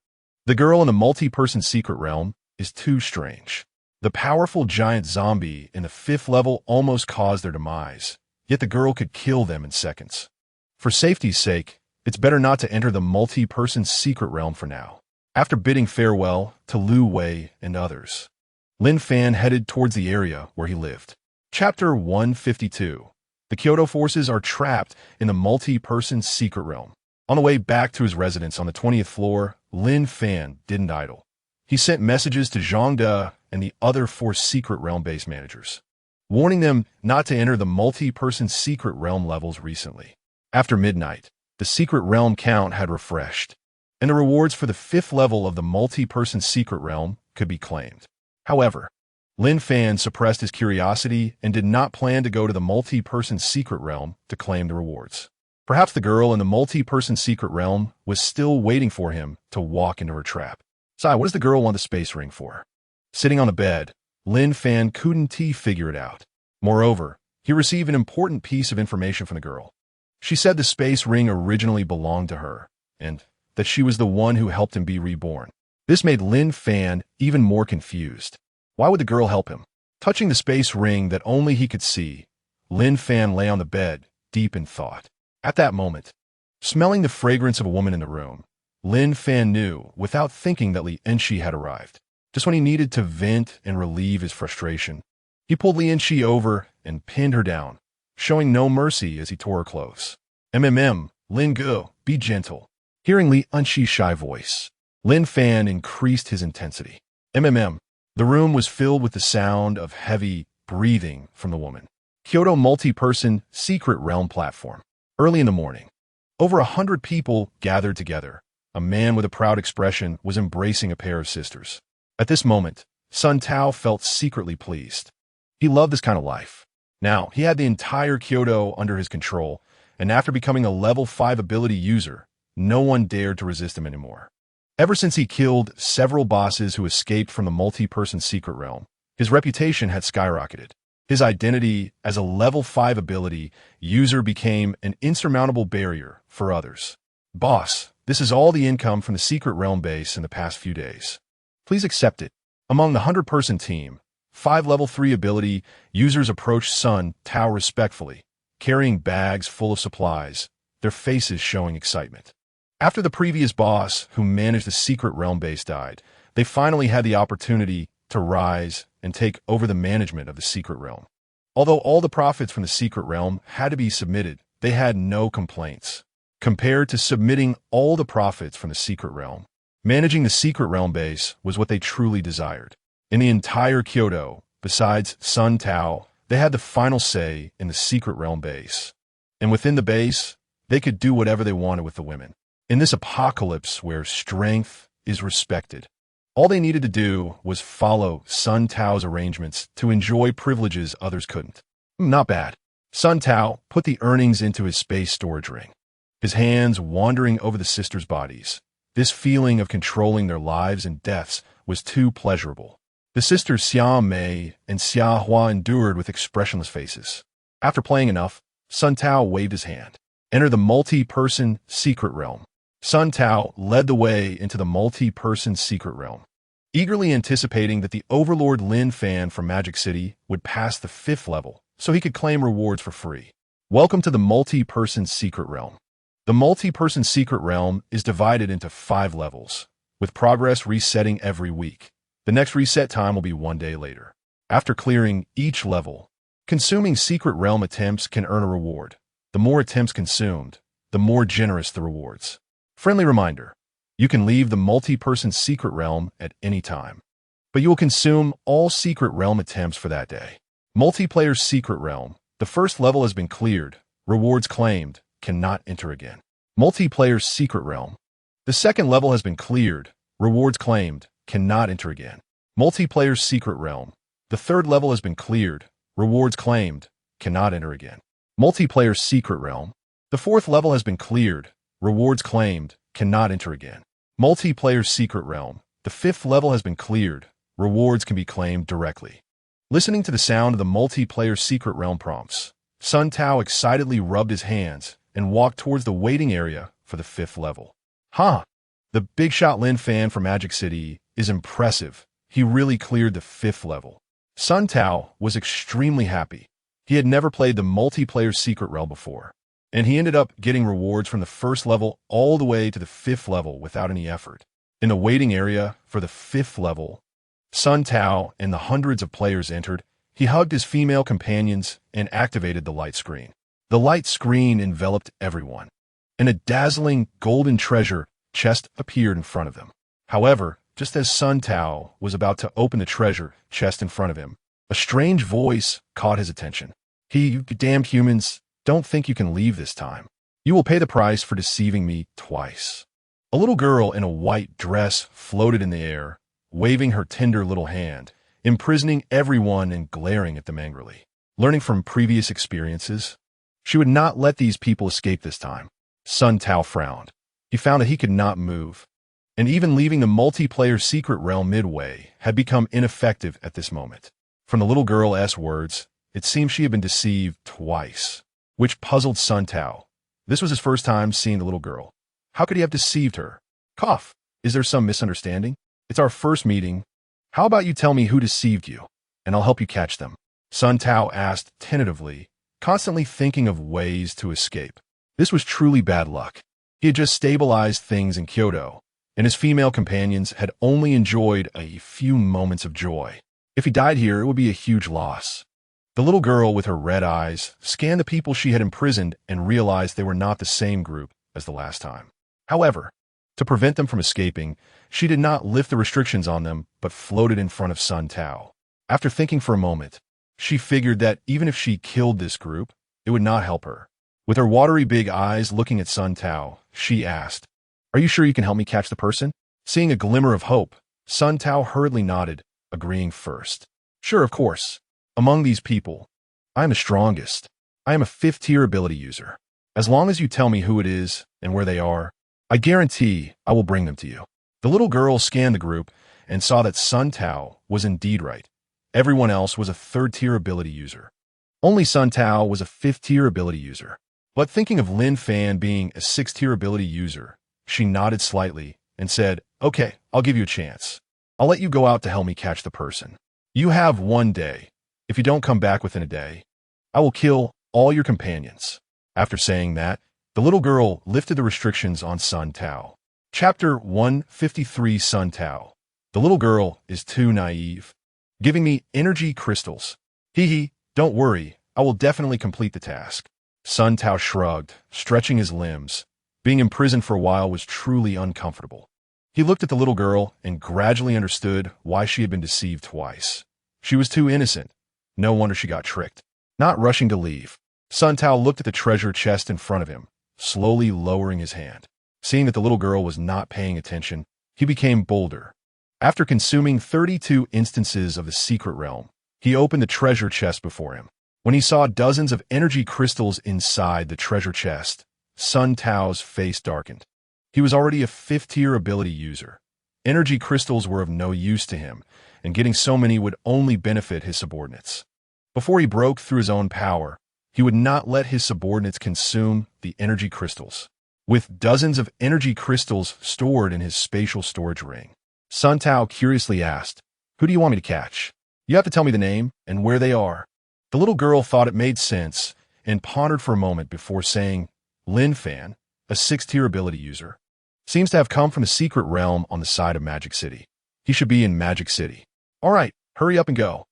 the girl in the multi-person secret realm is too strange. The powerful giant zombie in the 5th level almost caused their demise, yet the girl could kill them in seconds. For safety's sake, it's better not to enter the multi-person secret realm for now. After bidding farewell to Lu Wei and others, Lin Fan headed towards the area where he lived. Chapter 152. The Kyoto forces are trapped in the multi-person secret realm. On the way back to his residence on the 20th floor, Lin Fan didn't idle. He sent messages to Zhang De and the other 4 secret realm base managers, warning them not to enter the multi-person secret realm levels recently. After midnight, the secret realm count had refreshed, and the rewards for the 5th level of the multi-person secret realm could be claimed. However, Lin Fan suppressed his curiosity and did not plan to go to the multi-person secret realm to claim the rewards. Perhaps the girl in the multi-person secret realm was still waiting for him to walk into her trap. Sai, what does the girl want the space ring for? Sitting on the bed, Lin Fan couldn't figure it out. Moreover, he received an important piece of information from the girl. She said the space ring originally belonged to her, and that she was the one who helped him be reborn. This made Lin Fan even more confused. Why would the girl help him? Touching the space ring that only he could see, Lin Fan lay on the bed, deep in thought. At that moment, smelling the fragrance of a woman in the room, Lin Fan knew, without thinking, that Li Enshi had arrived. Just when he needed to vent and relieve his frustration, he pulled Li Enshi over and pinned her down, showing no mercy as he tore her clothes. Lin Go, be gentle. Hearing Li Enshi's shy voice, Lin Fan increased his intensity. The room was filled with the sound of heavy breathing from the woman. Kyoto multi-person secret realm platform. Early in the morning, over 100 people gathered together. A man with a proud expression was embracing a pair of sisters. At this moment, Sun Tao felt secretly pleased. He loved this kind of life. Now, he had the entire Kyoto under his control, and after becoming a level 5 ability user, no one dared to resist him anymore. Ever since he killed several bosses who escaped from the multi-person secret realm, his reputation had skyrocketed. His identity as a level 5 ability user became an insurmountable barrier for others. Boss, this is all the income from the secret realm base in the past few days. Please accept it. Among the 100-person team, 5 level 3 ability users approached Sun Tao respectfully, carrying bags full of supplies, their faces showing excitement. After the previous boss who managed the secret realm base died, they finally had the opportunity to rise and take over the management of the secret realm. Although all the profits from the secret realm had to be submitted, they had no complaints. Compared to submitting all the profits from the secret realm, managing the secret realm base was what they truly desired. In the entire Kyoto, besides Sun Tao, they had the final say in the secret realm base. And within the base, they could do whatever they wanted with the women. In this apocalypse where strength is respected, all they needed to do was follow Sun Tao's arrangements to enjoy privileges others couldn't. Not bad. Sun Tao put the earnings into his space storage ring, his hands wandering over the sisters' bodies. This feeling of controlling their lives and deaths was too pleasurable. The sisters Xia Mei and Xia Hua endured with expressionless faces. After playing enough, Sun Tao waved his hand. Enter the multi-person secret realm. Sun Tao led the way into the multi-person secret realm, eagerly anticipating that the overlord Lin Fan from Magic City would pass the 5th level so he could claim rewards for free. Welcome to the multi-person secret realm. The multi-person secret realm is divided into 5 levels, with progress resetting every week. The next reset time will be 1 day later. After clearing each level, consuming secret realm attempts can earn a reward. The more attempts consumed, the more generous the rewards. Friendly reminder, you can leave the multi-person secret realm at any time, but you will consume all secret realm attempts for that day. Multiplayer secret realm. The first level has been cleared. Rewards claimed. Cannot enter again. Multiplayer secret realm. The second level has been cleared. Rewards claimed. Cannot enter again. Multiplayer secret realm. The third level has been cleared. Rewards claimed. Cannot enter again. Multiplayer secret realm. The fourth level has been cleared. Rewards claimed. Cannot enter again. Multiplayer secret realm. The 5th level has been cleared. Rewards can be claimed directly. Listening to the sound of the multiplayer secret realm prompts, Sun Tao excitedly rubbed his hands and walked towards the waiting area for the 5th level. The big shot Lin Fan from Magic City is impressive. He really cleared the 5th level. Sun Tao was extremely happy. He had never played the multiplayer secret realm before, and he ended up getting rewards from the 1st level all the way to the 5th level without any effort. In the waiting area for the 5th level, Sun Tao and the hundreds of players entered. He hugged his female companions and activated the light screen. The light screen enveloped everyone, and a dazzling golden treasure chest appeared in front of them. However, just as Sun Tao was about to open the treasure chest in front of him, a strange voice caught his attention. You damned humans, don't think you can leave this time. You will pay the price for deceiving me twice. A little girl in a white dress floated in the air, waving her tender little hand, imprisoning everyone and glaring at them angrily. Learning from previous experiences, she would not let these people escape this time. Sun Tao frowned. He found that he could not move, and even leaving the multiplayer secret realm midway had become ineffective at this moment. From the little girl's words, it seemed she had been deceived twice, which puzzled Sun Tao. This was his first time seeing the little girl. How could he have deceived her? Cough. Is there some misunderstanding? It's our first meeting. How about you tell me who deceived you, and I'll help you catch them? Sun Tao asked tentatively, constantly thinking of ways to escape. This was truly bad luck. He had just stabilized things in Kyoto, and his female companions had only enjoyed a few moments of joy. If he died here, it would be a huge loss. The little girl with her red eyes scanned the people she had imprisoned and realized they were not the same group as the last time. However, to prevent them from escaping, she did not lift the restrictions on them, but floated in front of Sun Tao. After thinking for a moment, she figured that even if she killed this group, it would not help her. With her watery big eyes looking at Sun Tao, she asked, "Are you sure you can help me catch the person?" Seeing a glimmer of hope, Sun Tao hurriedly nodded, agreeing first. "Sure, of course. Among these people, I am the strongest. I am a 5th-tier ability user. As long as you tell me who it is and where they are, I guarantee I will bring them to you." The little girl scanned the group and saw that Sun Tao was indeed right. Everyone else was a 3rd-tier ability user. Only Sun Tao was a 5th-tier ability user. But thinking of Lin Fan being a 6th-tier ability user, she nodded slightly and said, "Okay, I'll give you a chance. I'll let you go out to help me catch the person. You have 1 day. If you don't come back within a day, I will kill all your companions." After saying that, the little girl lifted the restrictions on Sun Tao. Chapter 153 Sun Tao. The little girl is too naive. Giving me energy crystals. Hee, don't worry, I will definitely complete the task. Sun Tao shrugged, stretching his limbs. Being imprisoned for a while was truly uncomfortable. He looked at the little girl and gradually understood why she had been deceived twice. She was too innocent. No wonder she got tricked. Not rushing to leave, Sun Tao looked at the treasure chest in front of him, slowly lowering his hand. Seeing that the little girl was not paying attention, he became bolder. After consuming 32 instances of the secret realm, he opened the treasure chest before him. When he saw dozens of energy crystals inside the treasure chest, Sun Tao's face darkened. He was already a 5th-tier ability user. Energy crystals were of no use to him, and getting so many would only benefit his subordinates. Before he broke through his own power, he would not let his subordinates consume the energy crystals. With dozens of energy crystals stored in his spatial storage ring, Sun Tao curiously asked, "Who do you want me to catch? You have to tell me the name and where they are." The little girl thought it made sense and pondered for a moment before saying, "Lin Fan, a 6th-tier ability user. Seems to have come from the secret realm on the side of Magic City. He should be in Magic City." "All right, hurry up and go."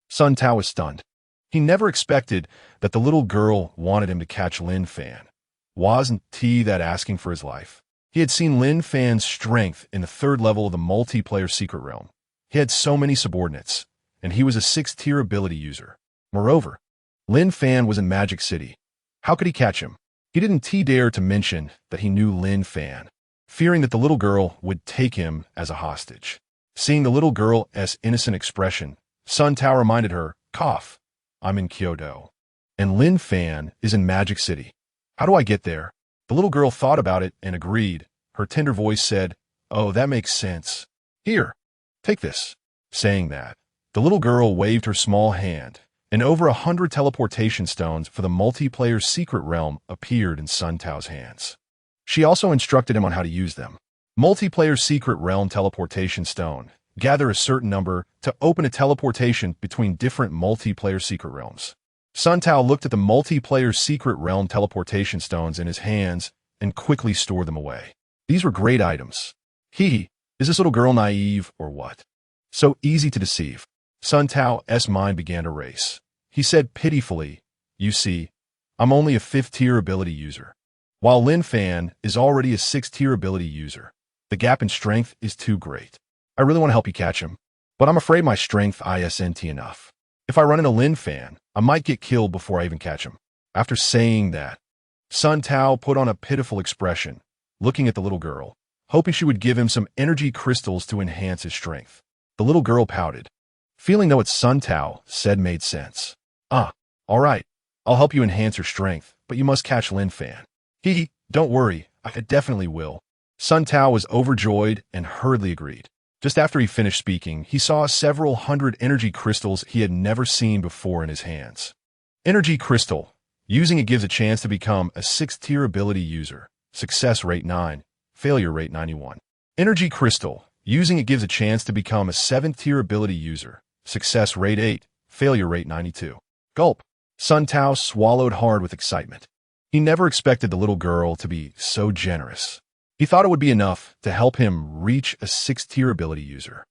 Sun Tao was stunned. He never expected that the little girl wanted him to catch Lin Fan. Wasn't that asking for his life? He had seen Lin Fan's strength in the 3rd level of the multiplayer secret realm. He had so many subordinates, and he was a 6th-tier ability user. Moreover, Lin Fan was in Magic City. How could he catch him? He didn't dare to mention that he knew Lin Fan, fearing that the little girl would take him as a hostage. Seeing the little girl's innocent expression, Sun Tao reminded her, "Cough, I'm in Kyoto, and Lin Fan is in Magic City. How do I get there?" The little girl thought about it and agreed. Her tender voice said, "Oh, that makes sense. Here, take this." Saying that, the little girl waved her small hand, and over 100 teleportation stones for the multiplayer secret realm appeared in Sun Tao's hands. She also instructed him on how to use them. Multiplayer secret realm teleportation stone. Gather a certain number to open a teleportation between different multiplayer secret realms. Sun Tao looked at the multiplayer secret realm teleportation stones in his hands and quickly stored them away. These were great items. Is this little girl naive or what? So easy to deceive. Sun Tao's mind began to race. He said pitifully, "You see, I'm only a 5th-tier ability user, while Lin Fan is already a 6th-tier ability user. The gap in strength is too great. I really want to help you catch him, but I'm afraid my strength isn't enough. If I run into Lin Fan, I might get killed before I even catch him." After saying that, Sun Tao put on a pitiful expression, looking at the little girl, hoping she would give him some energy crystals to enhance his strength. The little girl pouted. feeling though what Sun Tao said made sense. Ah, all right. I'll help you enhance your strength, but you must catch Lin Fan. Don't worry, I definitely will. Sun Tao was overjoyed and hurriedly agreed. Just after he finished speaking, he saw several hundred energy crystals he had never seen before in his hands. Energy crystal. Using it gives a chance to become a 6th-tier ability user. Success rate 9, failure rate 91. Energy crystal. Using it gives a chance to become a 7th-tier ability user. Success rate 8, failure rate 92. Gulp. Sun Tao swallowed hard with excitement. He never expected the little girl to be so generous. He thought it would be enough to help him reach a 6th-tier ability user.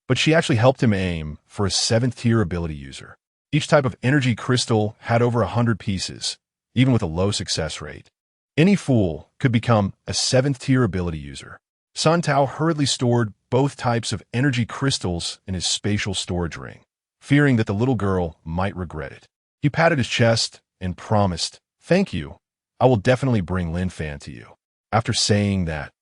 But she actually helped him aim for a 7th-tier ability user. Each type of energy crystal had over 100 pieces, even with a low success rate. Any fool could become a 7th-tier ability user. Sun Tao hurriedly stored both types of energy crystals in his spatial storage ring, fearing that the little girl might regret it. He patted his chest and promised, "Thank you. I will definitely bring Lin Fan to you." After saying that,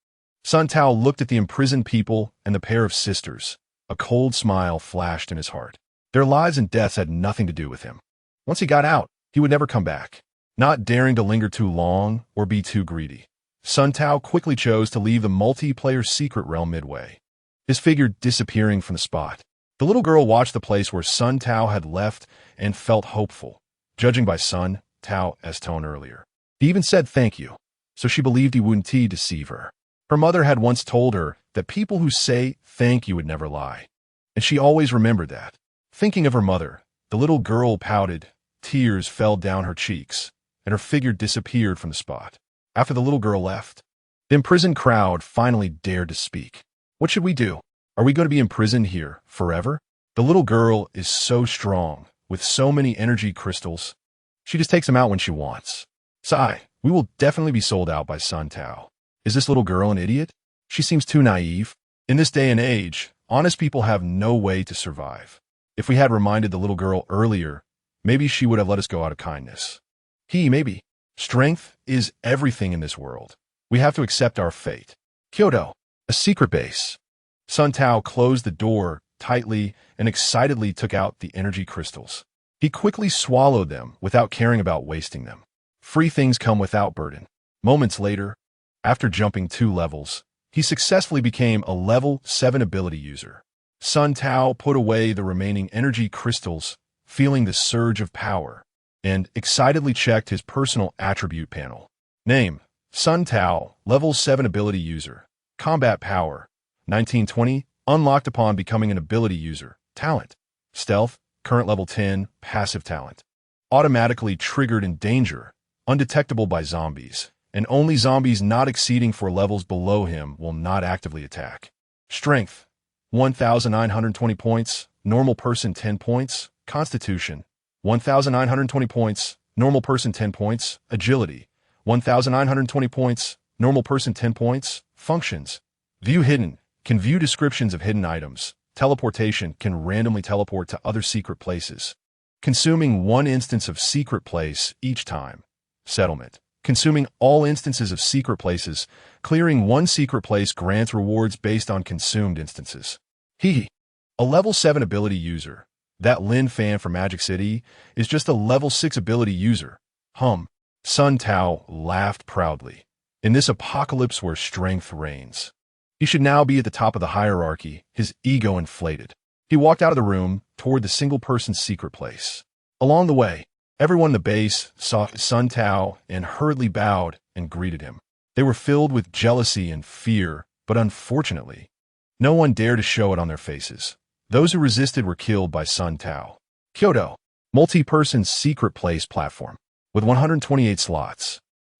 Sun Tao looked at the imprisoned people and the pair of sisters. A cold smile flashed in his heart. Their lives and deaths had nothing to do with him. Once he got out, he would never come back. Not daring to linger too long or be too greedy, Sun Tao quickly chose to leave the multiplayer secret realm midway, his figure disappearing from the spot. The little girl watched the place where Sun Tao had left and felt hopeful, judging by Sun Tao's tone earlier. He even said thank you, so she believed he wouldn't deceive her. Her mother had once told her that people who say thank you would never lie, and she always remembered that. Thinking of her mother, the little girl pouted, tears fell down her cheeks, and her figure disappeared from the spot. After the little girl left, the imprisoned crowd finally dared to speak. What should we do? Are we going to be imprisoned here forever? The little girl is so strong, with so many energy crystals. She just takes them out when she wants. Sigh, we will definitely be sold out by Sun Tao. Is this little girl an idiot? She seems too naive. In this day and age, honest people have no way to survive. If we had reminded the little girl earlier, maybe she would have let us go out of kindness. Maybe. Strength is everything in this world. We have to accept our fate. Kyoto, a secret base. Sun Tao closed the door tightly and excitedly took out the energy crystals. He quickly swallowed them without caring about wasting them. Free things come without burden. Moments later, after jumping 2 levels, he successfully became a level 7 ability user. Sun Tao put away the remaining energy crystals, feeling the surge of power, and excitedly checked his personal attribute panel. Name: Sun Tao, level 7 ability user. Combat power: 1920, unlocked upon becoming an ability user. Talent: Stealth, current level 10, passive talent. Automatically triggered in danger, undetectable by zombies, and only zombies not exceeding 4 levels below him will not actively attack. Strength: 1,920 points, normal person 10 points, Constitution: 1,920 points, normal person 10 points, Agility: 1,920 points, normal person 10 points, Functions: View hidden, can view descriptions of hidden items. Teleportation, can randomly teleport to other secret places, consuming 1 instance of secret place each time. Settlement: consuming all instances of secret places. Clearing 1 secret place grants rewards based on consumed instances. A level 7 ability user. That Lin Fan from Magic City is just a level 6 ability user. Sun Tao laughed proudly. In this apocalypse where strength reigns, he should now be at the top of the hierarchy, his ego inflated. He walked out of the room toward the single-person secret place. Along the way, everyone in the base saw Sun Tao and hurriedly bowed and greeted him. They were filled with jealousy and fear, but unfortunately, no one dared to show it on their faces. Those who resisted were killed by Sun Tao. Kyoto, multi-person secret place platform with 128 slots.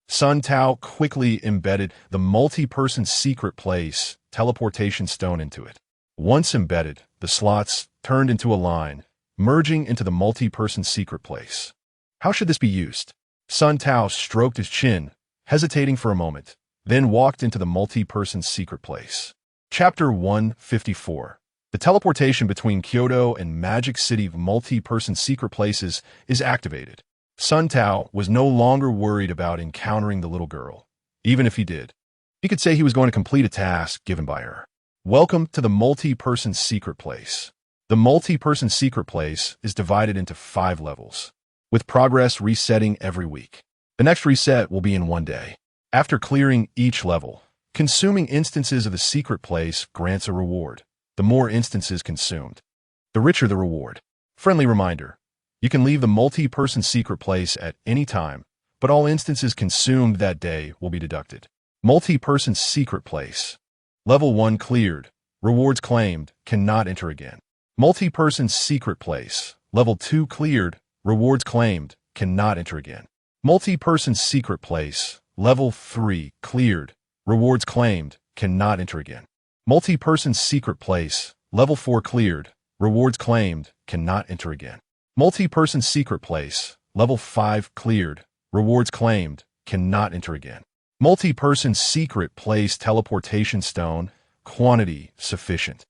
Sun Tao quickly embedded the multi-person secret place teleportation stone into it. Once embedded, the slots turned into a line, merging into the multi-person secret place. How should this be used? Sun Tao stroked his chin, hesitating for a moment, then walked into the multi-person secret place. Chapter 154. The teleportation between Kyoto and Magic City multi-person secret places is activated. Sun Tao was no longer worried about encountering the little girl. Even if he did, he could say he was going to complete a task given by her. Welcome to the multi-person secret place. The multi-person secret place is divided into 5 levels, with progress resetting every week. The next reset will be in 1 day. After clearing each level, consuming instances of the secret place grants a reward. The more instances consumed, the richer the reward. Friendly reminder: you can leave the multi-person secret place at any time, but all instances consumed that day will be deducted. Multi-person secret place. Level 1 cleared. Rewards claimed. Cannot enter again. Multi-person secret place. Level 2 cleared. Rewards claimed. Cannot enter again. Multi-person secret place. Level 3 cleared. Rewards claimed. Cannot enter again. Multi-person secret place. Level 4 cleared. Rewards claimed. Cannot enter again. Multi-person secret place. Level 5 cleared. Rewards claimed. Cannot enter again. Multi-person secret place teleportation stone. Quantity sufficient.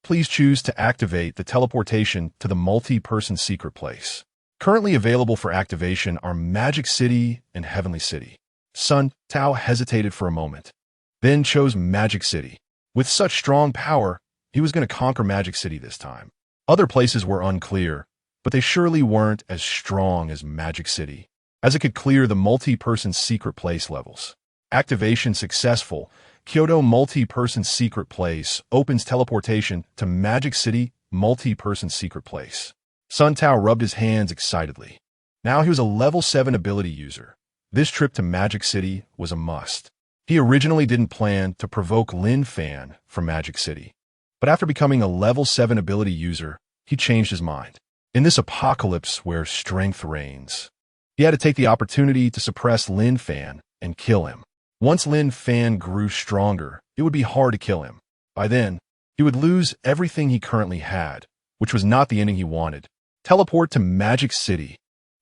Please choose to activate the teleportation to the multi-person secret place. Currently available for activation are Magic City and Heavenly City. Sun Tao hesitated for a moment, then chose Magic City. With such strong power, he was going to conquer Magic City this time. Other places were unclear, but they surely weren't as strong as Magic City, as it could clear the multi-person secret place levels. Activation successful. Kyoto multi-person secret place opens teleportation to Magic City multi-person secret place. Sun Tao rubbed his hands excitedly. Now he was a level 7 ability user. This trip to Magic City was a must. He originally didn't plan to provoke Lin Fan from Magic City, but after becoming a level 7 ability user, he changed his mind. In this apocalypse where strength reigns, he had to take the opportunity to suppress Lin Fan and kill him. Once Lin Fan grew stronger, it would be hard to kill him. By then, he would lose everything he currently had, which was not the ending he wanted. Teleport to Magic City.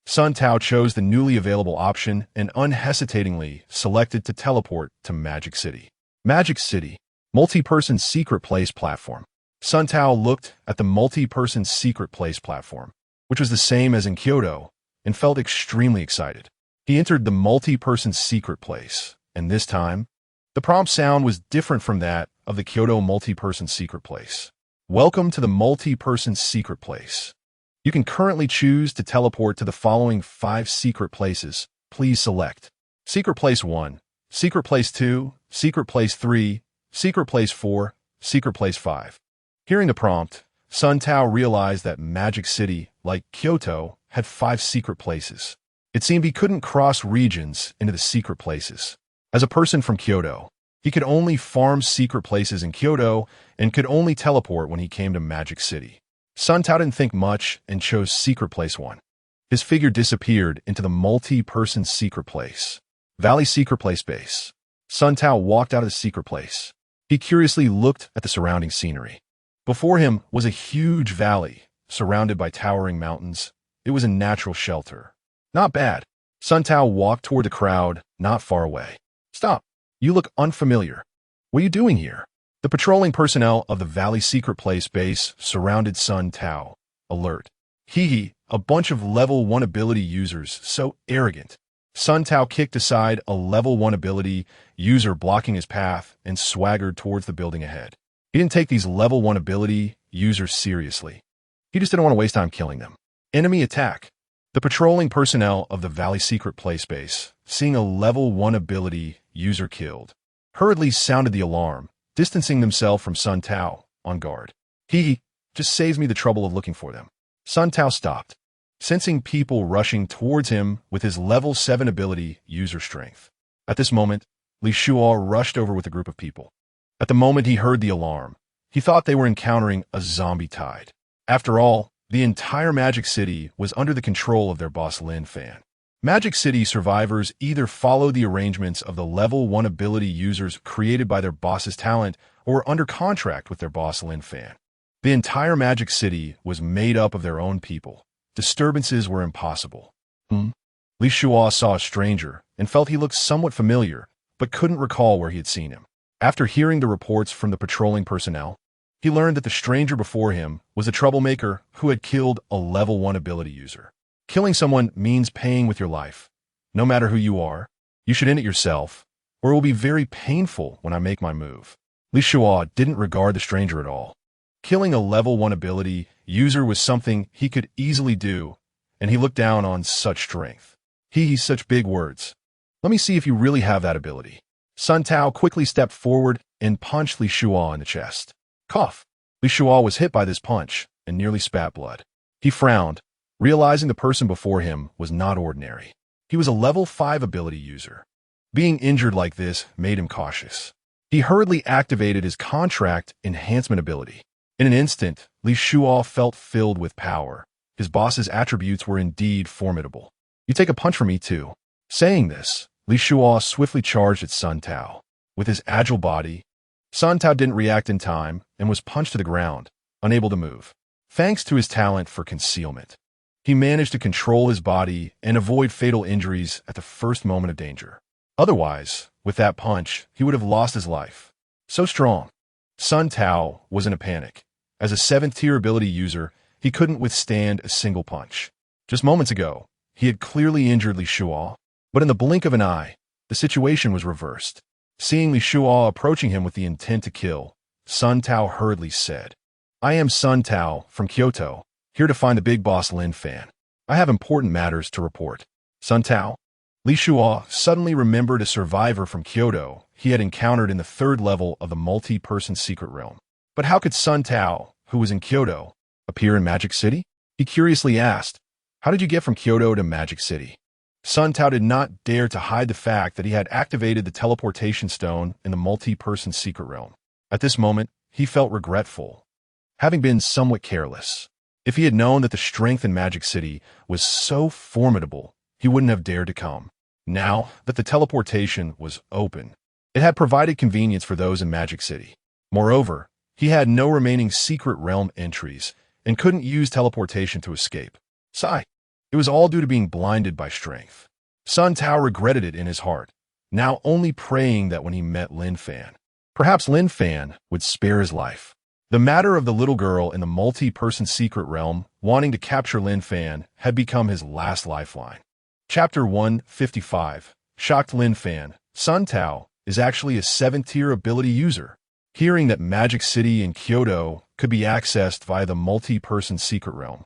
Sun Tao chose the newly available option and unhesitatingly selected to teleport to Magic City. Magic City, multi-person secret place platform. Sun Tao looked at the multi-person secret place platform, which was the same as in Kyoto, and felt extremely excited. He entered the multi-person secret place, and this time, the prompt sound was different from that of the Kyoto multi-person secret place. Welcome to the multi-person secret place. You can currently choose to teleport to the following 5 secret places. Please select Secret Place 1, Secret Place 2, Secret Place 3, Secret Place 4, Secret Place 5. Hearing the prompt, Sun Tao realized that Magic City, like Kyoto, had 5 secret places. It seemed he couldn't cross regions into the secret places. As a person from Kyoto, he could only farm secret places in Kyoto and could only teleport when he came to Magic City. Sun Tao didn't think much and chose Secret Place 1. His figure disappeared into the multi-person secret place. Valley Secret Place Base. Sun Tao walked out of the secret place. He curiously looked at the surrounding scenery. Before him was a huge valley, surrounded by towering mountains. It was a natural shelter. Not bad. Sun Tao walked toward the crowd, not far away. Stop. You look unfamiliar. What are you doing here? The patrolling personnel of the Valley Secret Place base surrounded Sun Tao. Alert. Hee, a bunch of level 1 ability users, so arrogant. Sun Tao kicked aside a level 1 ability user blocking his path and swaggered towards the building ahead. He didn't take these level 1 ability users seriously. He just didn't want to waste time killing them. Enemy attack. The patrolling personnel of the Valley Secret Place base, seeing a level 1 ability user killed, hurriedly sounded the alarm, distancing themselves from Sun Tao, on guard. He just saves me the trouble of looking for them. Sun Tao stopped, sensing people rushing towards him with his level 7 ability user strength. At this moment, Li Shuo rushed over with a group of people. At the moment he heard the alarm, he thought they were encountering a zombie tide. After all, the entire Magic City was under the control of their boss Lin Fan. Magic City survivors either followed the arrangements of the level 1 ability users created by their boss's talent or were under contract with their boss Lin Fan. The entire Magic City was made up of their own people. Disturbances were impossible. Li Shuo saw a stranger and felt he looked somewhat familiar, but couldn't recall where he had seen him. After hearing the reports from the patrolling personnel, he learned that the stranger before him was a troublemaker who had killed a level 1 ability user. Killing someone means paying with your life. No matter who you are, you should end it yourself, or it will be very painful when I make my move. Li Shuo didn't regard the stranger at all. Killing a level 1 ability user was something he could easily do, and he looked down on such strength. He's such big words. Let me see if you really have that ability. Sun Tao quickly stepped forward and punched Li Shuo in the chest. Cough. Li Shuo was hit by this punch and nearly spat blood. He frowned, realizing the person before him was not ordinary. He was a level 5 ability user. Being injured like this made him cautious. He hurriedly activated his contract enhancement ability. In an instant, Li Shuo felt filled with power. His boss's attributes were indeed formidable. You take a punch from me too. Saying this, Li Shuo swiftly charged at Sun Tao. With his agile body, Sun Tao didn't react in time and was punched to the ground, unable to move. Thanks to his talent for concealment, he managed to control his body and avoid fatal injuries at the first moment of danger. Otherwise, with that punch, he would have lost his life. So strong. Sun Tao was in a panic. As a 7th-tier ability user, he couldn't withstand a single punch. Just moments ago, he had clearly injured Li Shuo, but in the blink of an eye, the situation was reversed. Seeing Li Shuo approaching him with the intent to kill, Sun Tao hurriedly said, I am Sun Tao from Kyoto, here to find the big boss Lin Fan. I have important matters to report. Sun Tao? Li Shuo suddenly remembered a survivor from Kyoto he had encountered in the 3rd level of the multi-person secret realm. But how could Sun Tao, who was in Kyoto, appear in Magic City? He curiously asked, how did you get from Kyoto to Magic City? Sun Tao did not dare to hide the fact that he had activated the teleportation stone in the multi-person secret realm. At this moment, he felt regretful, having been somewhat careless. If he had known that the strength in Magic City was so formidable, he wouldn't have dared to come. Now that the teleportation was open, it had provided convenience for those in Magic City. Moreover, he had no remaining secret realm entries and couldn't use teleportation to escape. Sigh. It was all due to being blinded by strength. Sun Tao regretted it in his heart, now only praying that when he met Lin Fan, perhaps Lin Fan would spare his life. The matter of the little girl in the multi-person secret realm wanting to capture Lin Fan had become his last lifeline. Chapter 155. Shocked Lin Fan. Sun Tao is actually a 7th-tier ability user. Hearing that Magic City and Kyoto could be accessed via the multi-person secret realm,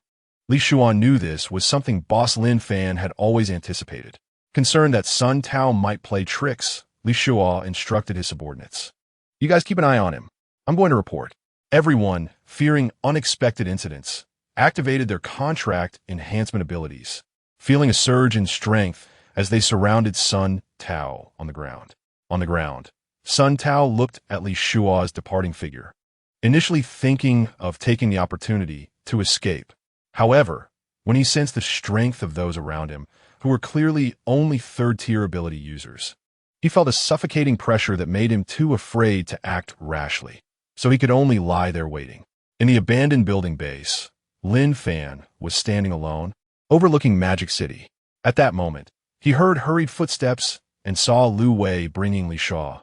Li Shuo knew this was something boss Lin Fan had always anticipated. Concerned that Sun Tao might play tricks, Li Shuo instructed his subordinates. You guys keep an eye on him. I'm going to report. Everyone, fearing unexpected incidents, activated their contract enhancement abilities, feeling a surge in strength as they surrounded Sun Tao on the ground. Sun Tao looked at Li Shuo's departing figure, initially thinking of taking the opportunity to escape. However, when he sensed the strength of those around him, who were clearly only 3rd-tier ability users, he felt a suffocating pressure that made him too afraid to act rashly, so he could only lie there waiting. In the abandoned building base, Lin Fan was standing alone, overlooking Magic City. At that moment, he heard hurried footsteps and saw Lu Wei bringing Li Shuo.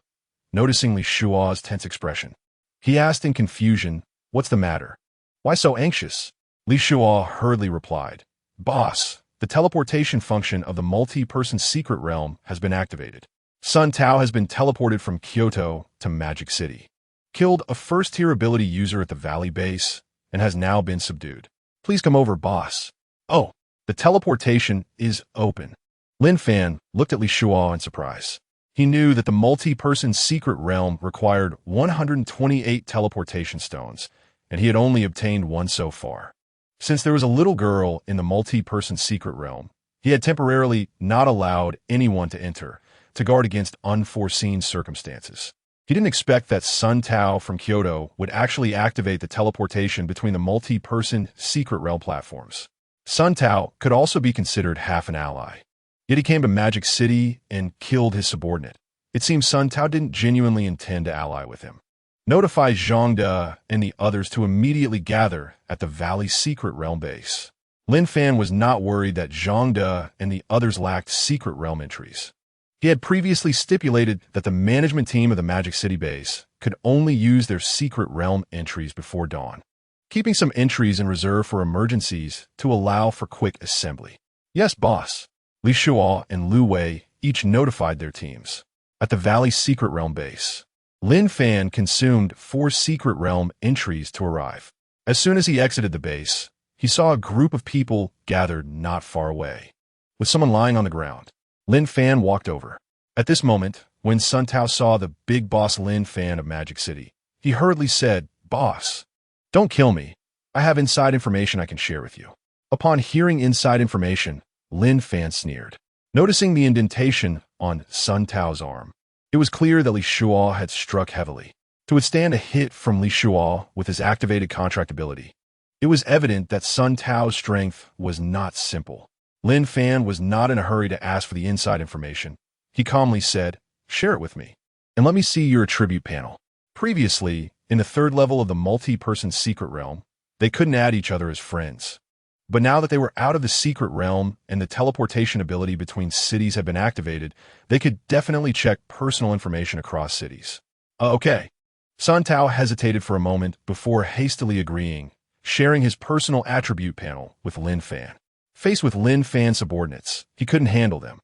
Noticing Li Shuo's tense expression, he asked in confusion, "What's the matter? Why so anxious?" Li Shuo hurriedly replied, "Boss, the teleportation function of the multi-person secret realm has been activated. Sun Tao has been teleported from Kyoto to Magic City, killed a 1st-tier ability user at the Valley base, and has now been subdued. Please come over, boss." "Oh, the teleportation is open." Lin Fan looked at Li Shuo in surprise. He knew that the multi-person secret realm required 128 teleportation stones, and he had only obtained one so far. Since there was a little girl in the multi-person secret realm, he had temporarily not allowed anyone to enter to guard against unforeseen circumstances. He didn't expect that Sun Tao from Kyoto would actually activate the teleportation between the multi-person secret realm platforms. Sun Tao could also be considered half an ally. Yet he came to Magic City and killed his subordinate. It seems Sun Tao didn't genuinely intend to ally with him. Notify Zhang De and the others to immediately gather at the Valley Secret Realm base. Lin Fan was not worried that Zhang De and the others lacked secret realm entries. He had previously stipulated that the management team of the Magic City base could only use their secret realm entries before dawn, keeping some entries in reserve for emergencies to allow for quick assembly. "Yes, boss." Li Shuo and Lu Wei each notified their teams. At the Valley Secret Realm base, Lin Fan consumed 4 Secret Realm entries to arrive. As soon as he exited the base, he saw a group of people gathered not far away, with someone lying on the ground. Lin Fan walked over. At this moment, when Sun Tao saw the big boss Lin Fan of Magic City, he hurriedly said, "Boss, don't kill me. I have inside information I can share with you." Upon hearing inside information, Lin Fan sneered. Noticing the indentation on Sun Tao's arm, it was clear that Li Shuo had struck heavily. To withstand a hit from Li Shuo with his activated contract ability, it was evident that Sun Tao's strength was not simple. Lin Fan was not in a hurry to ask for the inside information. He calmly said, "Share it with me, and let me see your attribute panel." Previously, in the 3rd level of the multi-person secret realm, they couldn't add each other as friends. But now that they were out of the secret realm and the teleportation ability between cities had been activated, they could definitely check personal information across cities. Okay. Sun Tao hesitated for a moment before hastily agreeing, sharing his personal attribute panel with Lin Fan. Faced with Lin Fan's subordinates, he couldn't handle them,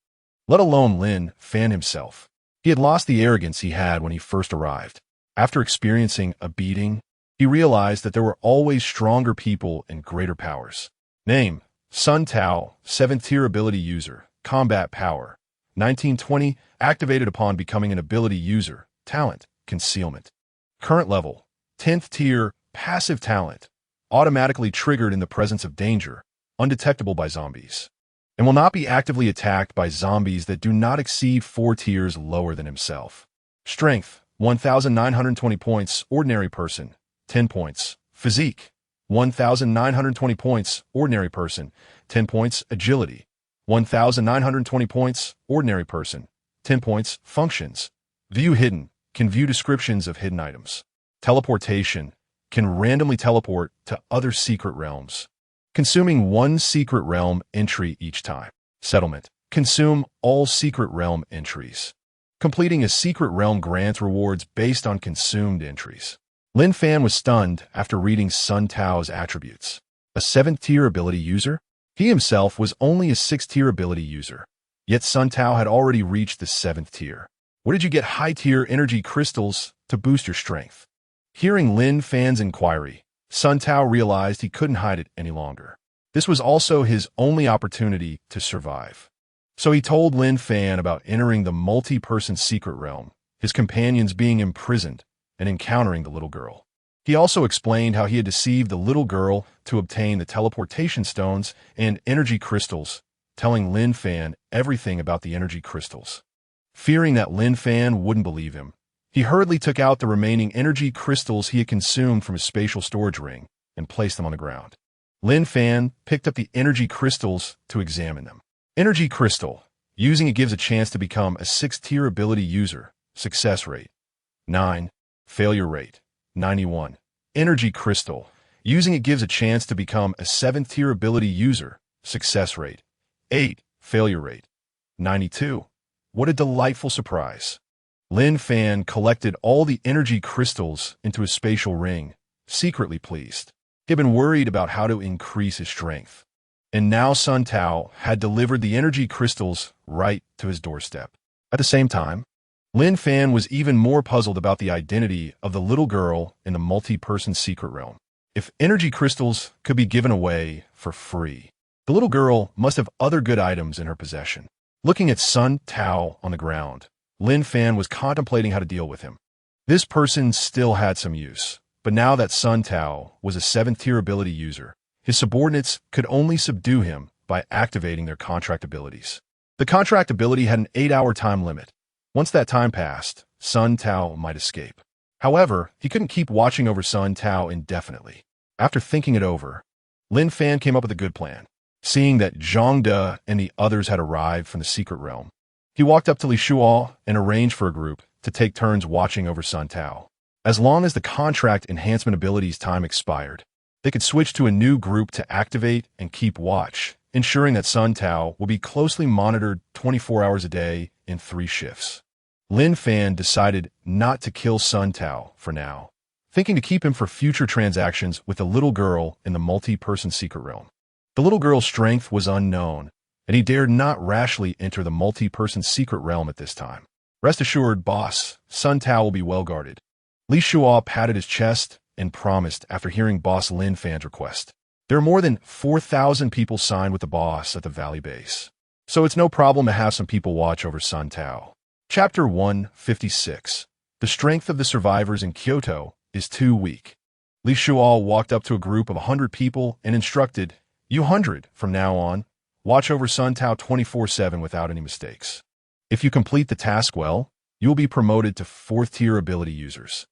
let alone Lin Fan himself. He had lost the arrogance he had when he first arrived. After experiencing a beating, he realized that there were always stronger people and greater powers. Name: Sun Tao, 7th tier ability user, combat power, 1920, activated upon becoming an ability user, talent, concealment. Current level, 10th tier, passive talent, automatically triggered in the presence of danger, undetectable by zombies, and will not be actively attacked by zombies that do not exceed 4 tiers lower than himself. Strength, 1,920 points, ordinary person, 10 points. Physique, 1,920 points, ordinary person, 10 points. Agility, 1,920 points, ordinary person, 10 points. Functions: view hidden, can view descriptions of hidden items. Teleportation, can randomly teleport to other secret realms, consuming 1 secret realm entry each time. Settlement, consume all secret realm entries. Completing a secret realm grants rewards based on consumed entries. Lin Fan was stunned after reading Sun Tao's attributes. A 7th tier ability user? He himself was only a 6th tier ability user. Yet Sun Tao had already reached the 7th tier. Where did you get high tier energy crystals to boost your strength? Hearing Lin Fan's inquiry, Sun Tao realized he couldn't hide it any longer. This was also his only opportunity to survive. So he told Lin Fan about entering the multi-person secret realm, his companions being imprisoned, and encountering the little girl. He also explained how he had deceived the little girl to obtain the teleportation stones and energy crystals, telling Lin Fan everything about the energy crystals. Fearing that Lin Fan wouldn't believe him, he hurriedly took out the remaining energy crystals he had consumed from his spatial storage ring and placed them on the ground. Lin Fan picked up the energy crystals to examine them. Energy crystal. Using it gives a chance to become a 6th tier ability user. Success rate, 9. Failure rate, 91. Energy crystal. Using it gives a chance to become a 7th tier ability user. Success rate, 8. Failure rate, 92. What a delightful surprise. Lin Fan collected all the energy crystals into his spatial ring, secretly pleased. He had been worried about how to increase his strength. And now Sun Tao had delivered the energy crystals right to his doorstep. At the same time, Lin Fan was even more puzzled about the identity of the little girl in the multi-person secret realm. If energy crystals could be given away for free, the little girl must have other good items in her possession. Looking at Sun Tao on the ground, Lin Fan was contemplating how to deal with him. This person still had some use, but now that Sun Tao was a 7th tier ability user, his subordinates could only subdue him by activating their contract abilities. The contract ability had an 8-hour time limit. Once that time passed, Sun Tao might escape. However, he couldn't keep watching over Sun Tao indefinitely. After thinking it over, Lin Fan came up with a good plan. Seeing that Zhang De and the others had arrived from the secret realm, he walked up to Li Shuo and arranged for a group to take turns watching over Sun Tao. As long as the contract enhancement ability's time expired, they could switch to a new group to activate and keep watch, ensuring that Sun Tao will be closely monitored 24 hours a day in 3 shifts. Lin Fan decided not to kill Sun Tao for now, thinking to keep him for future transactions with the little girl in the multi-person secret realm. The little girl's strength was unknown, and he dared not rashly enter the multi-person secret realm at this time. Rest assured, boss, Sun Tao will be well guarded. Li Shuo patted his chest and promised after hearing boss Lin Fan's request. There are more than 4,000 people signed with the boss at the valley base, so it's no problem to have some people watch over Sun Tao. Chapter 156. The strength of the survivors in Kyoto is too weak. Li Shuo walked up to a group of 100 people and instructed, "You 100, from now on, watch over Sun Tao 24/7 without any mistakes. If you complete the task well, you will be promoted to 4th-tier ability users."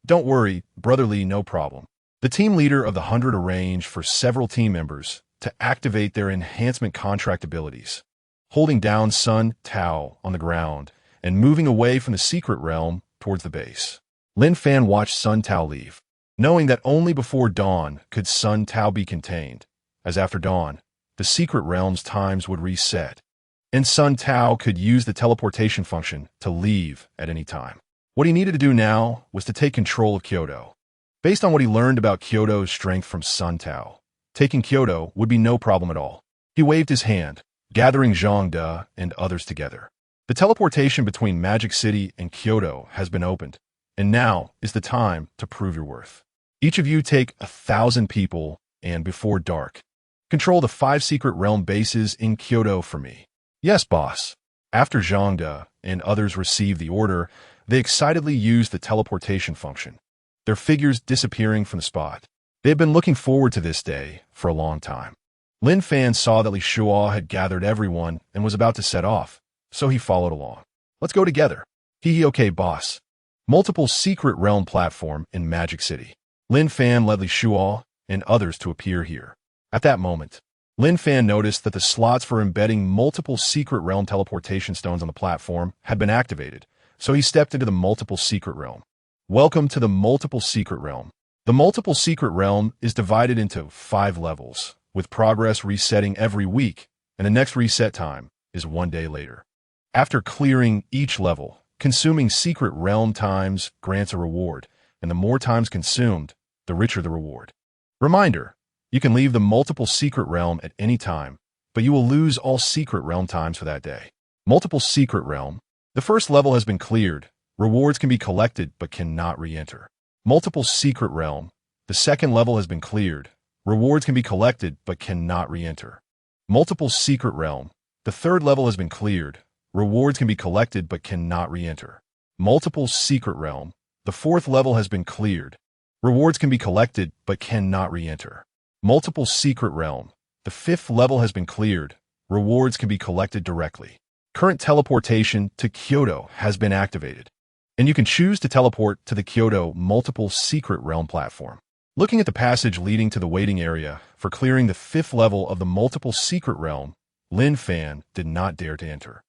Don't worry, Brother Li, no problem. The team leader of the 100 arranged for several team members to activate their enhancement contract abilities, holding down Sun Tao on the ground and moving away from the secret realm towards the base. Lin Fan watched Sun Tao leave, knowing that only before dawn could Sun Tao be contained, as after dawn, the secret realm's times would reset, and Sun Tao could use the teleportation function to leave at any time. What he needed to do now was to take control of Kyoto. Based on what he learned about Kyoto's strength from Sun Tao, taking Kyoto would be no problem at all. He waved his hand, gathering Zhang De and others together. The teleportation between Magic City and Kyoto has been opened, and now is the time to prove your worth. Each of you take 1,000 people, and before dark, control the 5 secret realm bases in Kyoto for me. Yes, boss. After Zhang De and others received the order, they excitedly used the teleportation function, their figures disappearing from the spot. They had been looking forward to this day for a long time. Lin Fan saw that Li Shuo had gathered everyone and was about to set off, so he followed along. "Let's go together." Okay, boss. Multiple secret realm platform in Magic City. Lin Fan led Li Shuo and others to appear here. At that moment, Lin Fan noticed that the slots for embedding multiple secret realm teleportation stones on the platform had been activated, so he stepped into the multiple secret realm. Welcome to the multiple secret realm. The multiple secret realm is divided into 5 levels, with progress resetting every week, and the next reset time is 1 day later. After clearing each level, consuming secret realm times grants a reward, and the more times consumed, the richer the reward. Reminder, you can leave the multiple secret realm at any time, but you will lose all secret realm times for that day. Multiple secret realm. The first level has been cleared. Rewards can be collected but cannot re-enter. Multiple secret realm. The second level has been cleared. Rewards can be collected but cannot re-enter. Multiple secret realm. The third level has been cleared. Rewards can be collected but cannot re-enter. Multiple secret realm. The fourth level has been cleared. Rewards can be collected but cannot re-enter. Multiple secret realm. The fifth level has been cleared. Rewards can be collected directly. Current teleportation to Kyoto has been activated, and you can choose to teleport to the Kyoto multiple secret realm platform. Looking at the passage leading to the waiting area for clearing the 5th level of the multiple secret realm, Lin Fan did not dare to enter.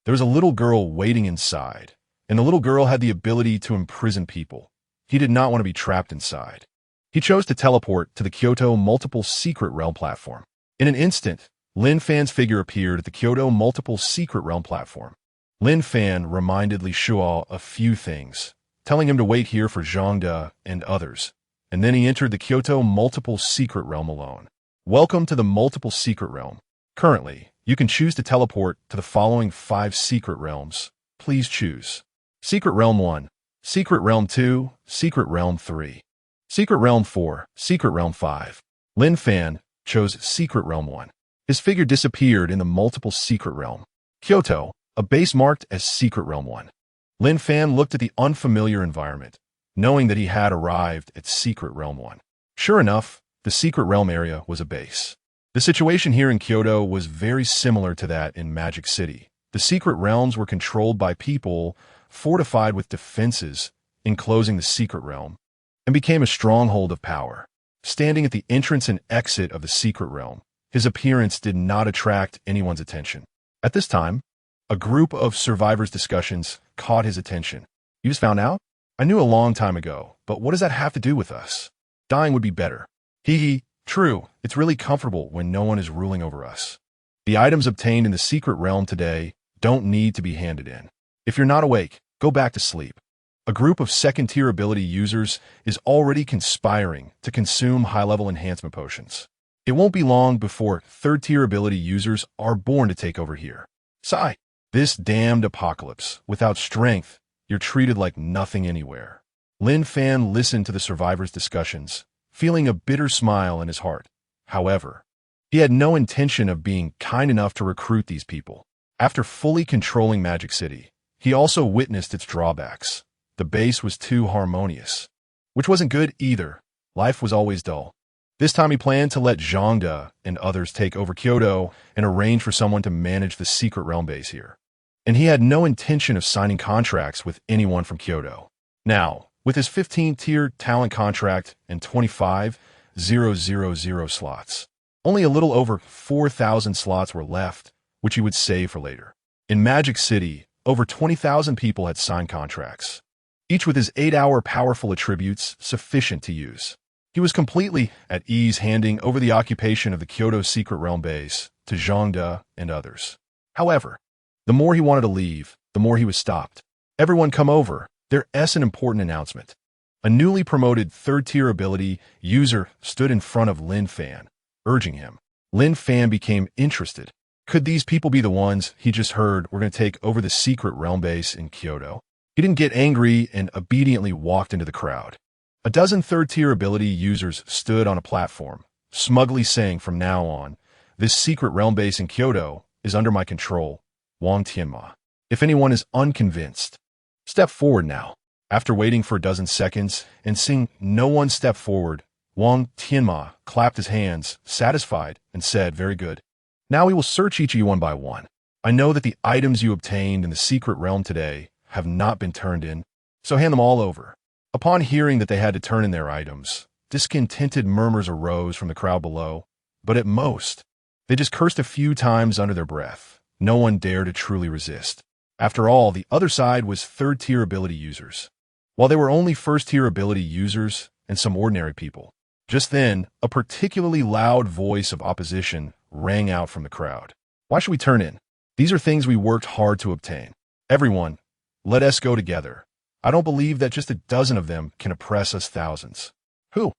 There was a little girl waiting inside, and the little girl had the ability to imprison people. He did not want to be trapped inside. He chose to teleport to the Kyoto multiple secret realm platform. In an instant, Lin Fan's figure appeared at the Kyoto multiple secret realm platform. Lin Fan reminded Li Shuo a few things, telling him to wait here for Zhang De and others, and then he entered the Kyoto multiple secret realm alone. Welcome to the multiple secret realm. Currently, you can choose to teleport to the following 5 secret realms. Please choose. Secret Realm 1, Secret Realm 2, Secret Realm 3, Secret Realm 4, Secret Realm 5. Lin Fan chose Secret Realm 1. His figure disappeared in the multiple secret realm. Kyoto, a base marked as Secret Realm 1. Lin Fan looked at the unfamiliar environment, knowing that he had arrived at Secret Realm 1. Sure enough, the Secret Realm area was a base. The situation here in Kyoto was very similar to that in Magic City. The secret realms were controlled by people fortified with defenses enclosing the secret realm, and became a stronghold of power. Standing at the entrance and exit of the secret realm, his appearance did not attract anyone's attention. At this time, a group of survivors' discussions caught his attention. "You just found out? I knew a long time ago, but what does that have to do with us? Dying would be better." True, it's really comfortable when no one is ruling over us. The items obtained in the secret realm today don't need to be handed in. If you're not awake, go back to sleep. A group of second-tier ability users is already conspiring to consume high-level enhancement potions. It won't be long before third-tier ability users are born to take over here. Sigh. This damned apocalypse. Without strength, you're treated like nothing anywhere. Lin Fan listened to the survivors' discussions, feeling a bitter smile in his heart. However, he had no intention of being kind enough to recruit these people. After fully controlling Magic City, he also witnessed its drawbacks. The base was too harmonious, which wasn't good either. Life was always dull. This time he planned to let Zhangde and others take over Kyoto and arrange for someone to manage the secret realm base here. And he had no intention of signing contracts with anyone from Kyoto. Now, with his 15-tier talent contract and 25,000 slots, only a little over 4,000 slots were left, which he would save for later. In Magic City, over 20,000 people had signed contracts, each with his 8-hour powerful attributes sufficient to use. He was completely at ease handing over the occupation of the Kyoto secret realm base to Zhangde and others. However, the more he wanted to leave, the more he was stopped. Everyone come over. There's an important announcement. A newly promoted 3rd-tier ability user stood in front of Lin Fan, urging him. Lin Fan became interested. Could these people be the ones he just heard were going to take over the secret realm base in Kyoto? He didn't get angry and obediently walked into the crowd. A dozen 3rd-tier ability users stood on a platform, smugly saying from now on, this secret realm base in Kyoto is under my control, Wang Tianma. If anyone is unconvinced, step forward now. After waiting for a dozen seconds and seeing no one step forward, Wang Tianma clapped his hands, satisfied, and said, very good. Now we will search each of you one by one. I know that the items you obtained in the secret realm today have not been turned in, so hand them all over. Upon hearing that they had to turn in their items, discontented murmurs arose from the crowd below, but at most, they just cursed a few times under their breath. No one dared to truly resist. After all, the other side was 3rd-tier ability users, while they were only 1st-tier ability users and some ordinary people. Just then, a particularly loud voice of opposition rang out from the crowd. Why should we turn in? These are things we worked hard to obtain. Everyone, let us go together. I don't believe that just a dozen of them can oppress us thousands. Who?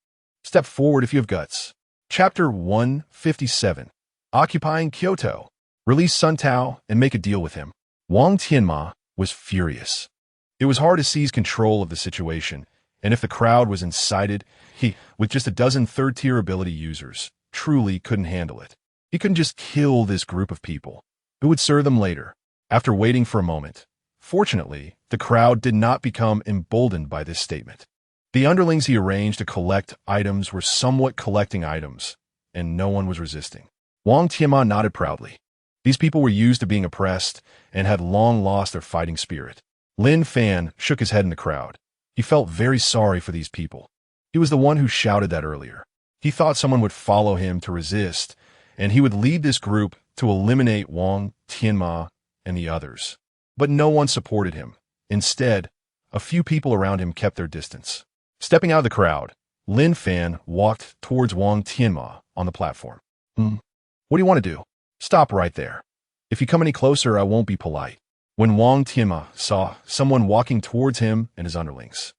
Step forward if you have guts. Chapter 157. Occupying Kyoto. Release Sun Tao and make a deal with him. Wang Tianma was furious. It was hard to seize control of the situation, and if the crowd was incited, he, with just a dozen 3rd-tier ability users, truly couldn't handle it. He couldn't just kill this group of people. It would serve them later. After waiting for a moment, fortunately, the crowd did not become emboldened by this statement. The underlings he arranged to collect items were somewhat collecting items, and no one was resisting. Wang Tianma nodded proudly. These people were used to being oppressed and had long lost their fighting spirit. Lin Fan shook his head in the crowd. He felt very sorry for these people. He was the one who shouted that earlier. He thought someone would follow him to resist, and he would lead this group to eliminate Wang Tianma and the others. But no one supported him. Instead, a few people around him kept their distance. Stepping out of the crowd, Lin Fan walked towards Wang Tianma on the platform. What do you want to do? Stop right there. If you come any closer, I won't be polite. When Wang Tianma saw someone walking towards him and his underlings,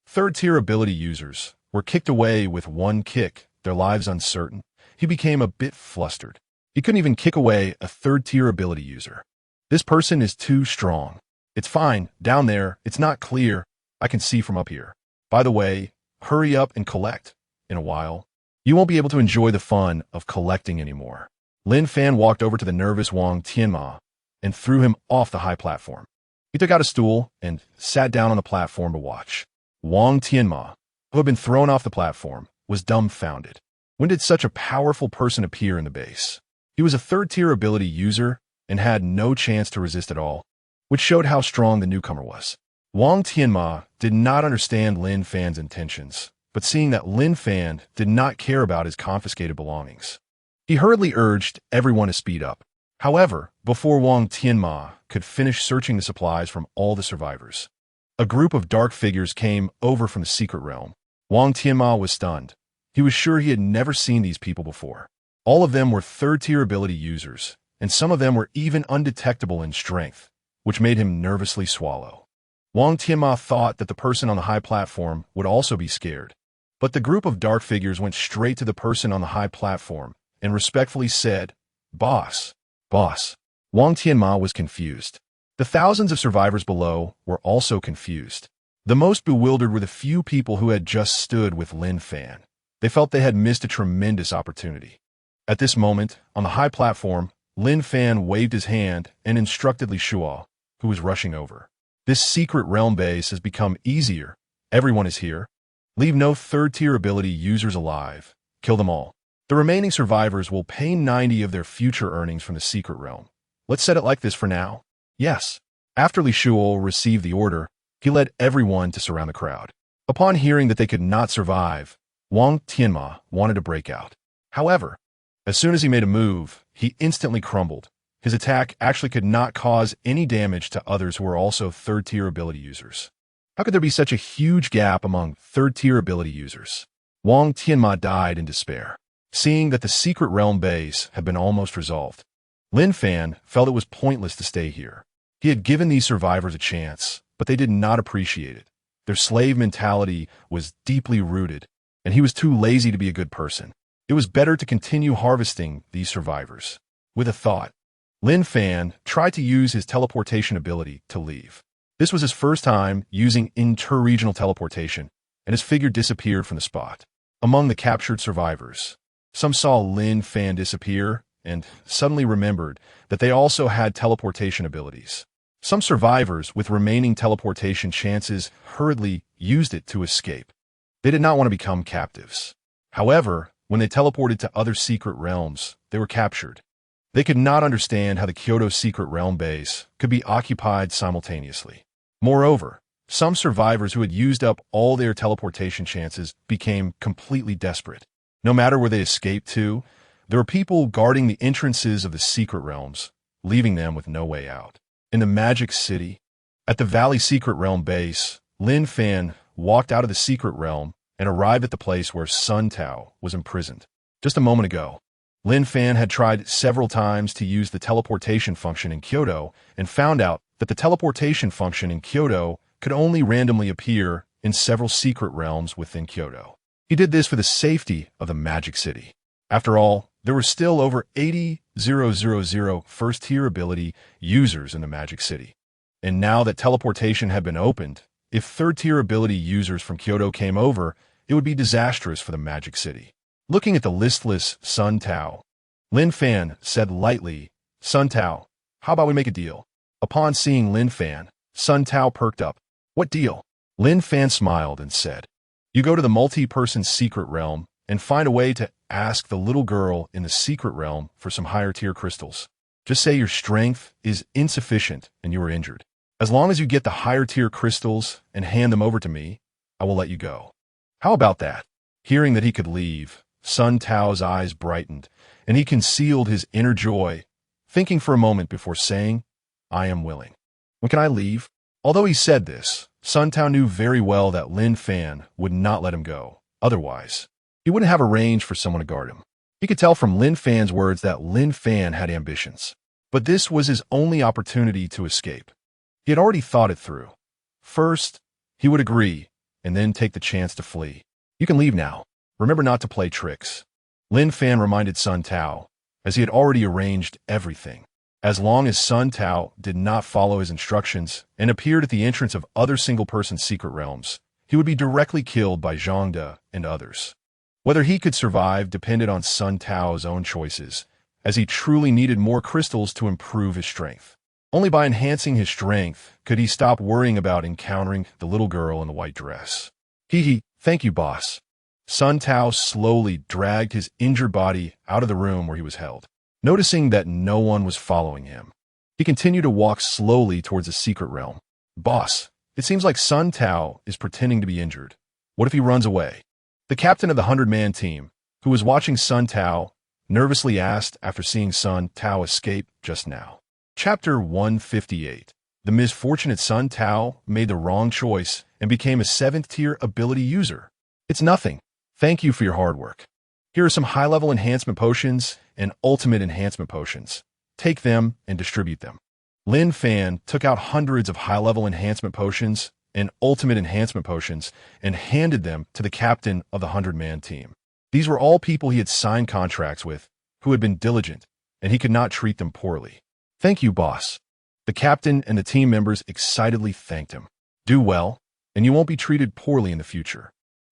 3rd-tier ability users were kicked away with one kick, their lives uncertain, he became a bit flustered. He couldn't even kick away a 3rd-tier ability user. This person is too strong. It's fine, down there, it's not clear, I can see from up here. By the way, hurry up and collect. In a while, you won't be able to enjoy the fun of collecting anymore. Lin Fan walked over to the nervous Wang Tianma and threw him off the high platform. He took out a stool and sat down on the platform to watch. Wang Tianma, who had been thrown off the platform, was dumbfounded. When did such a powerful person appear in the base? He was a 3rd-tier ability user and had no chance to resist at all, which showed how strong the newcomer was. Wang Tianma did not understand Lin Fan's intentions, but seeing that Lin Fan did not care about his confiscated belongings, he hurriedly urged everyone to speed up. However, before Wang Tianma could finish searching the supplies from all the survivors, a group of dark figures came over from the secret realm. Wang Tianma was stunned. He was sure he had never seen these people before. All of them were 3rd-tier ability users, and some of them were even undetectable in strength, which made him nervously swallow. Wang Tianma thought that the person on the high platform would also be scared, but the group of dark figures went straight to the person on the high platform and respectfully said, "Boss, boss." Wang Tianma was confused. The thousands of survivors below were also confused. The most bewildered were the few people who had just stood with Lin Fan. They felt they had missed a tremendous opportunity. At this moment, on the high platform, Lin Fan waved his hand and instructed Li Shuo, who was rushing over. This secret realm base has become easier. Everyone is here. Leave no third-tier ability users alive. Kill them all. The remaining survivors will pay 90 of their future earnings from the secret realm. Let's set it like this for now. Yes. After Li Shuo received the order, he led everyone to surround the crowd. Upon hearing that they could not survive, Wang Tianma wanted to break out. However, as soon as he made a move, he instantly crumbled. His attack actually could not cause any damage to others who were also third-tier ability users. How could there be such a huge gap among third-tier ability users? Wang Tianma died in despair. Seeing that the secret realm base had been almost resolved, Lin Fan felt it was pointless to stay here. He had given these survivors a chance, but they did not appreciate it. Their slave mentality was deeply rooted, and he was too lazy to be a good person. It was better to continue harvesting these survivors. With a thought, Lin Fan tried to use his teleportation ability to leave. This was his first time using inter-regional teleportation, and his figure disappeared from the spot. Among the captured survivors, some saw Lin Fan disappear and suddenly remembered that they also had teleportation abilities. Some survivors with remaining teleportation chances hurriedly used it to escape. They did not want to become captives. However, when they teleported to other secret realms, they were captured. They could not understand how the Kyoto secret realm base could be occupied simultaneously. Moreover, some survivors who had used up all their teleportation chances became completely desperate. No matter where they escaped to, there were people guarding the entrances of the secret realms, leaving them with no way out. In the Magic City, at the Valley Secret Realm base, Lin Fan walked out of the secret realm and arrived at the place where Sun Tao was imprisoned. Just a moment ago, Lin Fan had tried several times to use the teleportation function in Kyoto and found out that the teleportation function in Kyoto could only randomly appear in several secret realms within Kyoto. He did this for the safety of the Magic City. After all, there were still over 80,000 first-tier ability users in the Magic City. And now that teleportation had been opened, if third-tier ability users from Kyoto came over, it would be disastrous for the Magic City. Looking at the listless Sun Tao, Lin Fan said lightly, "Sun Tao, how about we make a deal?" Upon seeing Lin Fan, Sun Tao perked up. "What deal?" Lin Fan smiled and said, "You go to the multi-person secret realm and find a way to ask the little girl in the secret realm for some higher-tier crystals. Just say your strength is insufficient and you are injured. As long as you get the higher-tier crystals and hand them over to me, I will let you go. How about that?" Hearing that he could leave, Sun Tao's eyes brightened, and he concealed his inner joy, thinking for a moment before saying, "I am willing. When can I leave?" Although he said this, Sun Tao knew very well that Lin Fan would not let him go. Otherwise, he wouldn't have arranged for someone to guard him. He could tell from Lin Fan's words that Lin Fan had ambitions. But this was his only opportunity to escape. He had already thought it through. First, he would agree, and then take the chance to flee. "You can leave now. Remember not to play tricks," Lin Fan reminded Sun Tao, as he had already arranged everything. As long as Sun Tao did not follow his instructions and appeared at the entrance of other single-person secret realms, he would be directly killed by Zhang De and others. Whether he could survive depended on Sun Tao's own choices, as he truly needed more crystals to improve his strength. Only by enhancing his strength could he stop worrying about encountering the little girl in the white dress. Thank you, boss." Sun Tao slowly dragged his injured body out of the room where he was held. Noticing that no one was following him, he continued to walk slowly towards the secret realm. "Boss, it seems like Sun Tao is pretending to be injured. What if he runs away?" The captain of the 100-man team, who was watching Sun Tao, nervously asked after seeing Sun Tao escape just now. Chapter 158. The misfortunate Sun Tao made the wrong choice and became a 7th-tier ability user. "It's nothing. Thank you for your hard work. Here are some high-level enhancement potions and ultimate enhancement potions. Take them and distribute them." Lin Fan took out hundreds of high-level enhancement potions and ultimate enhancement potions and handed them to the captain of the 100-man team. These were all people he had signed contracts with, who had been diligent, and he could not treat them poorly. "Thank you, boss." The captain and the team members excitedly thanked him. Do well, and you won't be treated poorly in the future.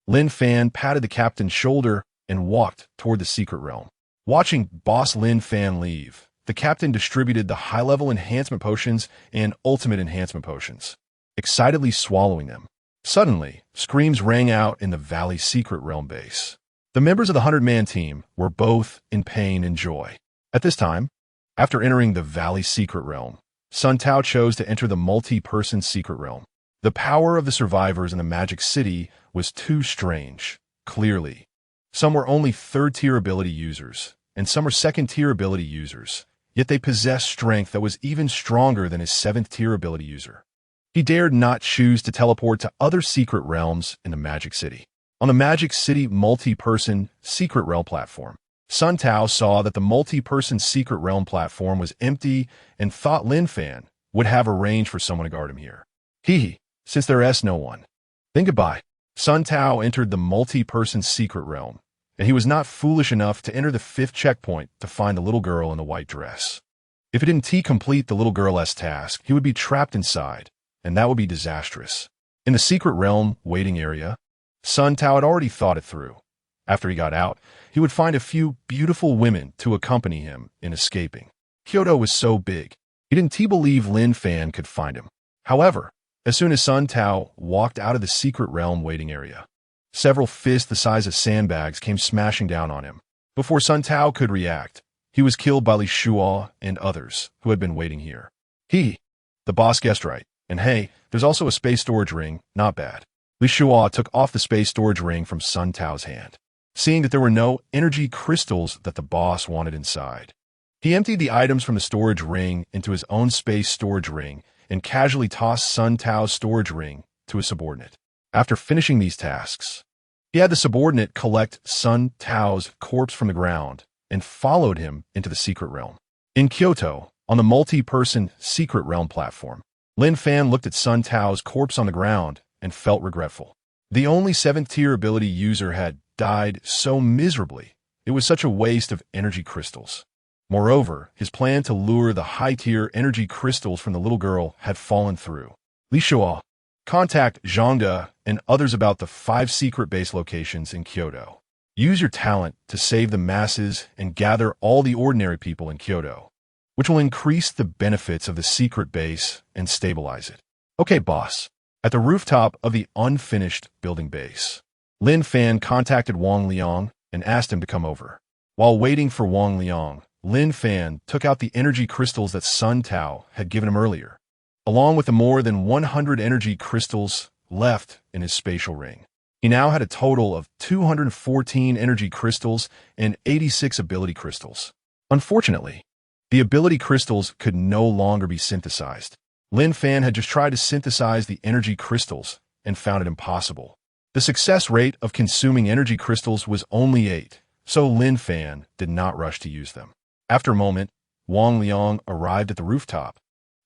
Lin Fan patted the captain's shoulder and walked toward the secret realm. Watching Boss Lin Fan leave, the captain distributed the high-level enhancement potions and ultimate enhancement potions, excitedly swallowing them. Suddenly, screams rang out in the Valley Secret Realm base. The members of the 100-man team were both in pain and joy. At this time, after entering the Valley Secret Realm, Sun Tao chose to enter the multi-person secret realm. The power of the survivors in the Magic City was too strange, clearly. Some were only third-tier ability users, and some were second-tier ability users, yet they possessed strength that was even stronger than his seventh-tier ability user. He dared not choose to teleport to other secret realms in the Magic City. On the Magic City multi-person secret realm platform, Sun Tao saw that the multi-person secret realm platform was empty and thought Lin Fan would have arranged for someone to guard him here. Since there's no one, then goodbye. Sun Tao entered the multi-person secret realm, and he was not foolish enough to enter the 5th checkpoint to find the little girl in the white dress. If he didn't complete the little girl's task, he would be trapped inside, and that would be disastrous. In the secret realm waiting area, Sun Tao had already thought it through. After he got out, he would find a few beautiful women to accompany him in escaping. Kyoto was so big, he didn't believe Lin Fan could find him. However, as soon as Sun Tao walked out of the secret realm waiting area, several fists the size of sandbags came smashing down on him. Before Sun Tao could react, he was killed by Li Shuo and others who had been waiting here. The boss guessed right. And hey, there's also a space storage ring, not bad. Li Shuo took off the space storage ring from Sun Tao's hand, seeing that there were no energy crystals that the boss wanted inside. He emptied the items from the storage ring into his own space storage ring and casually tossed Sun Tao's storage ring to his subordinate. After finishing these tasks, he had the subordinate collect Sun Tao's corpse from the ground and followed him into the secret realm. In Kyoto, on the multi-person secret realm platform, Lin Fan looked at Sun Tao's corpse on the ground and felt regretful. The only 7th-tier ability user had died so miserably. It was such a waste of energy crystals. Moreover, his plan to lure the high-tier energy crystals from the little girl had fallen through. Li Shuo, contact Zhangde and others about the 5 secret base locations in Kyoto. Use your talent to save the masses and gather all the ordinary people in Kyoto, which will increase the benefits of the secret base and stabilize it. Okay, boss. At the rooftop of the unfinished building base, Lin Fan contacted Wang Liang and asked him to come over. While waiting for Wang Liang, Lin Fan took out the energy crystals that Sun Tao had given him earlier, along with the more than 100 energy crystals left in his spatial ring. He now had a total of 214 energy crystals and 86 ability crystals. Unfortunately, the ability crystals could no longer be synthesized. Lin Fan had just tried to synthesize the energy crystals and found it impossible. The success rate of consuming energy crystals was only 8, so Lin Fan did not rush to use them. After a moment, Wang Liang arrived at the rooftop,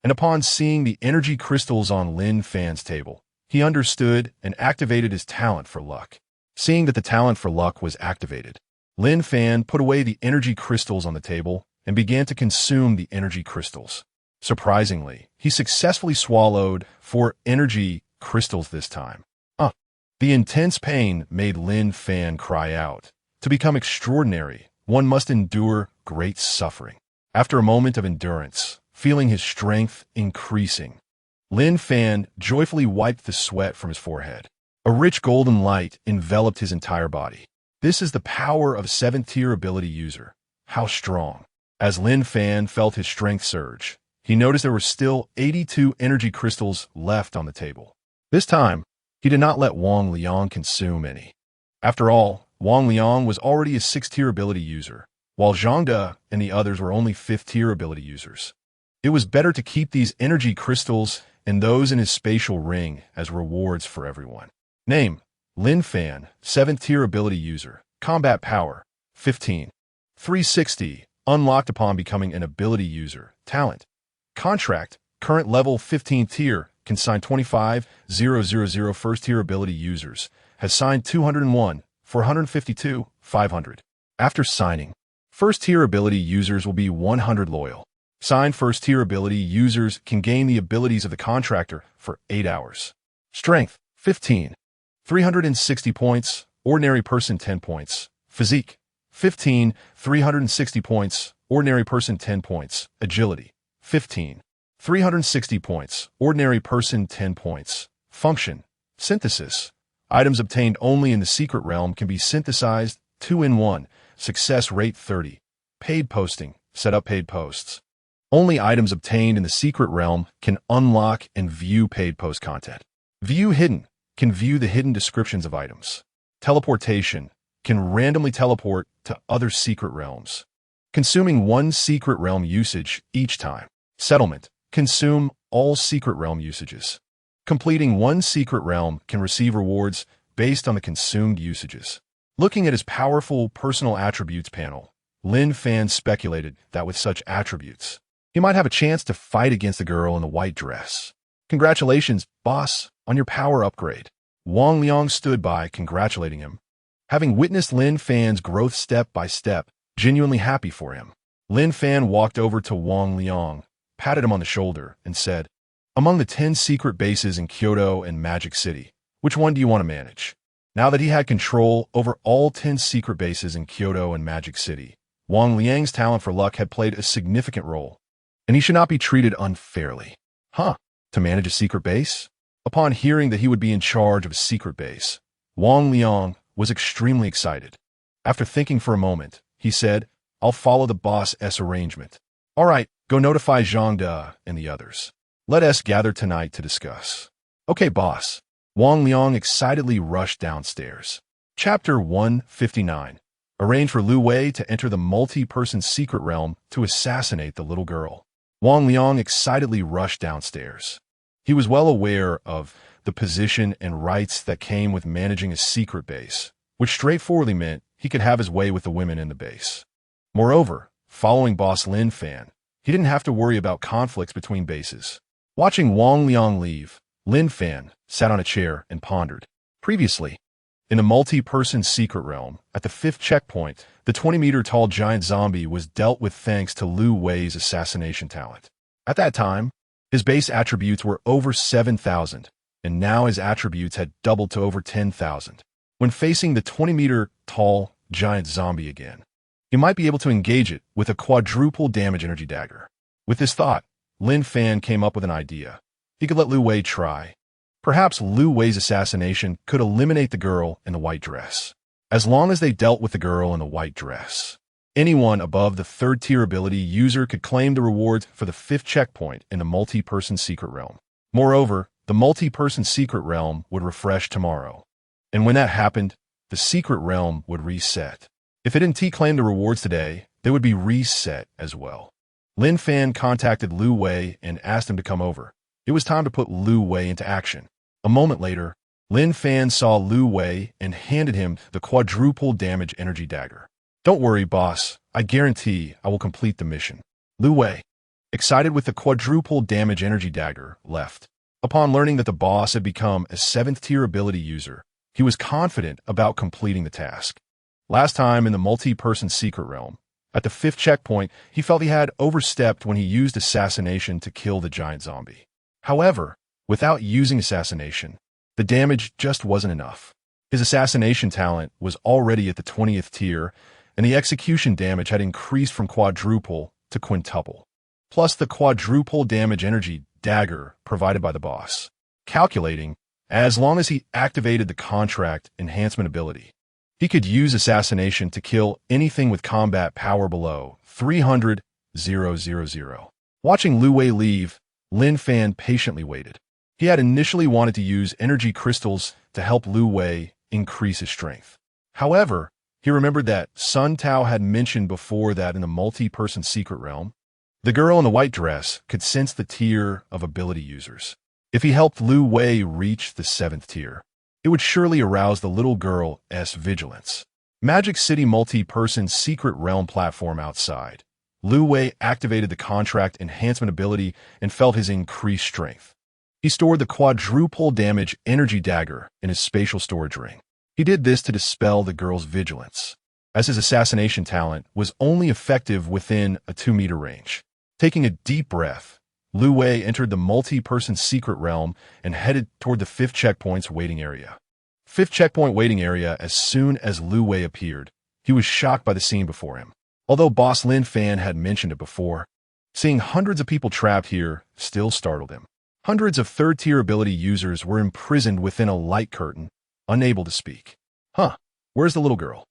and upon seeing the energy crystals on Lin Fan's table, he understood and activated his talent for luck. Seeing that the talent for luck was activated, Lin Fan put away the energy crystals on the table and began to consume the energy crystals. Surprisingly, he successfully swallowed 4 energy crystals this time. The intense pain made Lin Fan cry out. To become extraordinary, one must endure great suffering. After a moment of endurance, feeling his strength increasing, Lin Fan joyfully wiped the sweat from his forehead. A rich golden light enveloped his entire body. This is the power of a 7th-tier ability user. How strong. As Lin Fan felt his strength surge, he noticed there were still 82 energy crystals left on the table. This time, he did not let Wang Liang consume any. After all, Wang Liang was already a 6th-tier ability user, while Zhangde and the others were only 5th-tier ability users. It was better to keep these energy crystals and those in his spatial ring as rewards for everyone. Name: Lin Fan, 7th-tier ability user. Combat power: 15. 360, unlocked upon becoming an ability user. Talent: contract, current level 15th tier, can sign 25,000 1st-tier ability users, has signed 201, 452, 500. After signing, 1st-tier ability users will be 100 loyal. Signed first-tier ability users can gain the abilities of the contractor for 8 hours. Strength, 15. 360 points. Ordinary person, 10 points. Physique, 15. 360 points. Ordinary person, 10 points. Agility, 15. 360 points. Ordinary person, 10 points. Function, synthesis. Items obtained only in the secret realm can be synthesized 2-in-1. Success rate 30. Paid posting, set up paid posts. Only items obtained in the secret realm can unlock and view paid post content. View hidden, can view the hidden descriptions of items. Teleportation, can randomly teleport to other secret realms. Consuming 1 secret realm usage each time. Settlement, consume all secret realm usages. Completing 1 secret realm can receive rewards based on the consumed usages. Looking at his powerful personal attributes panel, Lin Fan speculated that with such attributes, he might have a chance to fight against the girl in the white dress. Congratulations, boss, on your power upgrade. Wang Liang stood by, congratulating him. Having witnessed Lin Fan's growth step by step, genuinely happy for him, Lin Fan walked over to Wang Liang, patted him on the shoulder, and said, "Among the 10 secret bases in Kyoto and Magic City, which one do you want to manage?" Now that he had control over all 10 secret bases in Kyoto and Magic City, Wang Liang's talent for luck had played a significant role, and he should not be treated unfairly. To manage a secret base? Upon hearing that he would be in charge of a secret base, Wang Liang was extremely excited. After thinking for a moment, he said, "I'll follow the boss's arrangement. All right, go notify Zhang De and the others. Let us gather tonight to discuss." "Okay, boss." Wang Liang excitedly rushed downstairs. Chapter 159. Arrange for Lu Wei to enter the multi-person secret realm to assassinate the little girl. Wang Liang excitedly rushed downstairs. He was well aware of the position and rights that came with managing a secret base, which straightforwardly meant he could have his way with the women in the base. Moreover, following boss Lin Fan, he didn't have to worry about conflicts between bases. Watching Wang Liang leave, Lin Fan sat on a chair and pondered. Previously, in the multi-person secret realm, at the 5th checkpoint, the 20-meter-tall giant zombie was dealt with thanks to Lu Wei's assassination talent. At that time, his base attributes were over 7,000, and now his attributes had doubled to over 10,000. When facing the 20-meter-tall giant zombie again, he might be able to engage it with a quadruple damage energy dagger. With this thought, Lin Fan came up with an idea. He could let Lu Wei try. Perhaps Lu Wei's assassination could eliminate the girl in the white dress. As long as they dealt with the girl in the white dress, anyone above the 3rd-tier ability user could claim the rewards for the 5th checkpoint in the multi-person secret realm. Moreover, the multi-person secret realm would refresh tomorrow. And when that happened, the secret realm would reset. If it didn't claim the rewards today, they would be reset as well. Lin Fan contacted Lu Wei and asked him to come over. It was time to put Lu Wei into action. A moment later, Lin Fan saw Lu Wei and handed him the quadruple damage energy dagger. "Don't worry, boss. I guarantee I will complete the mission." Lu Wei, excited with the quadruple damage energy dagger, left. Upon learning that the boss had become a 7th-tier ability user, he was confident about completing the task. Last time in the multi-person secret realm, at the 5th checkpoint, he felt he had overstepped when he used assassination to kill the giant zombie. However, without using assassination, the damage just wasn't enough. His assassination talent was already at the 20th tier, and the execution damage had increased from quadruple to quintuple, plus the quadruple damage energy dagger provided by the boss. Calculating, as long as he activated the contract enhancement ability, he could use assassination to kill anything with combat power below 300,000. Watching Lu Wei leave, Lin Fan patiently waited. He had initially wanted to use energy crystals to help Lu Wei increase his strength. However, he remembered that Sun Tao had mentioned before that in the multi-person secret realm, the girl in the white dress could sense the tier of ability users. If he helped Lu Wei reach the 7th tier, it would surely arouse the little girl's vigilance. Magic City multi-person secret realm platform outside. Lu Wei activated the contract enhancement ability and felt his increased strength. He stored the quadruple damage energy dagger in his spatial storage ring. He did this to dispel the girl's vigilance, as his assassination talent was only effective within a 2-meter range. Taking a deep breath, Lu Wei entered the multi-person secret realm and headed toward the 5th checkpoint's waiting area. 5th checkpoint waiting area. As soon as Lu Wei appeared, he was shocked by the scene before him. Although boss Lin Fan had mentioned it before, seeing hundreds of people trapped here still startled him. Hundreds of third-tier ability users were imprisoned within a light curtain, unable to speak. Huh, where's the little girl?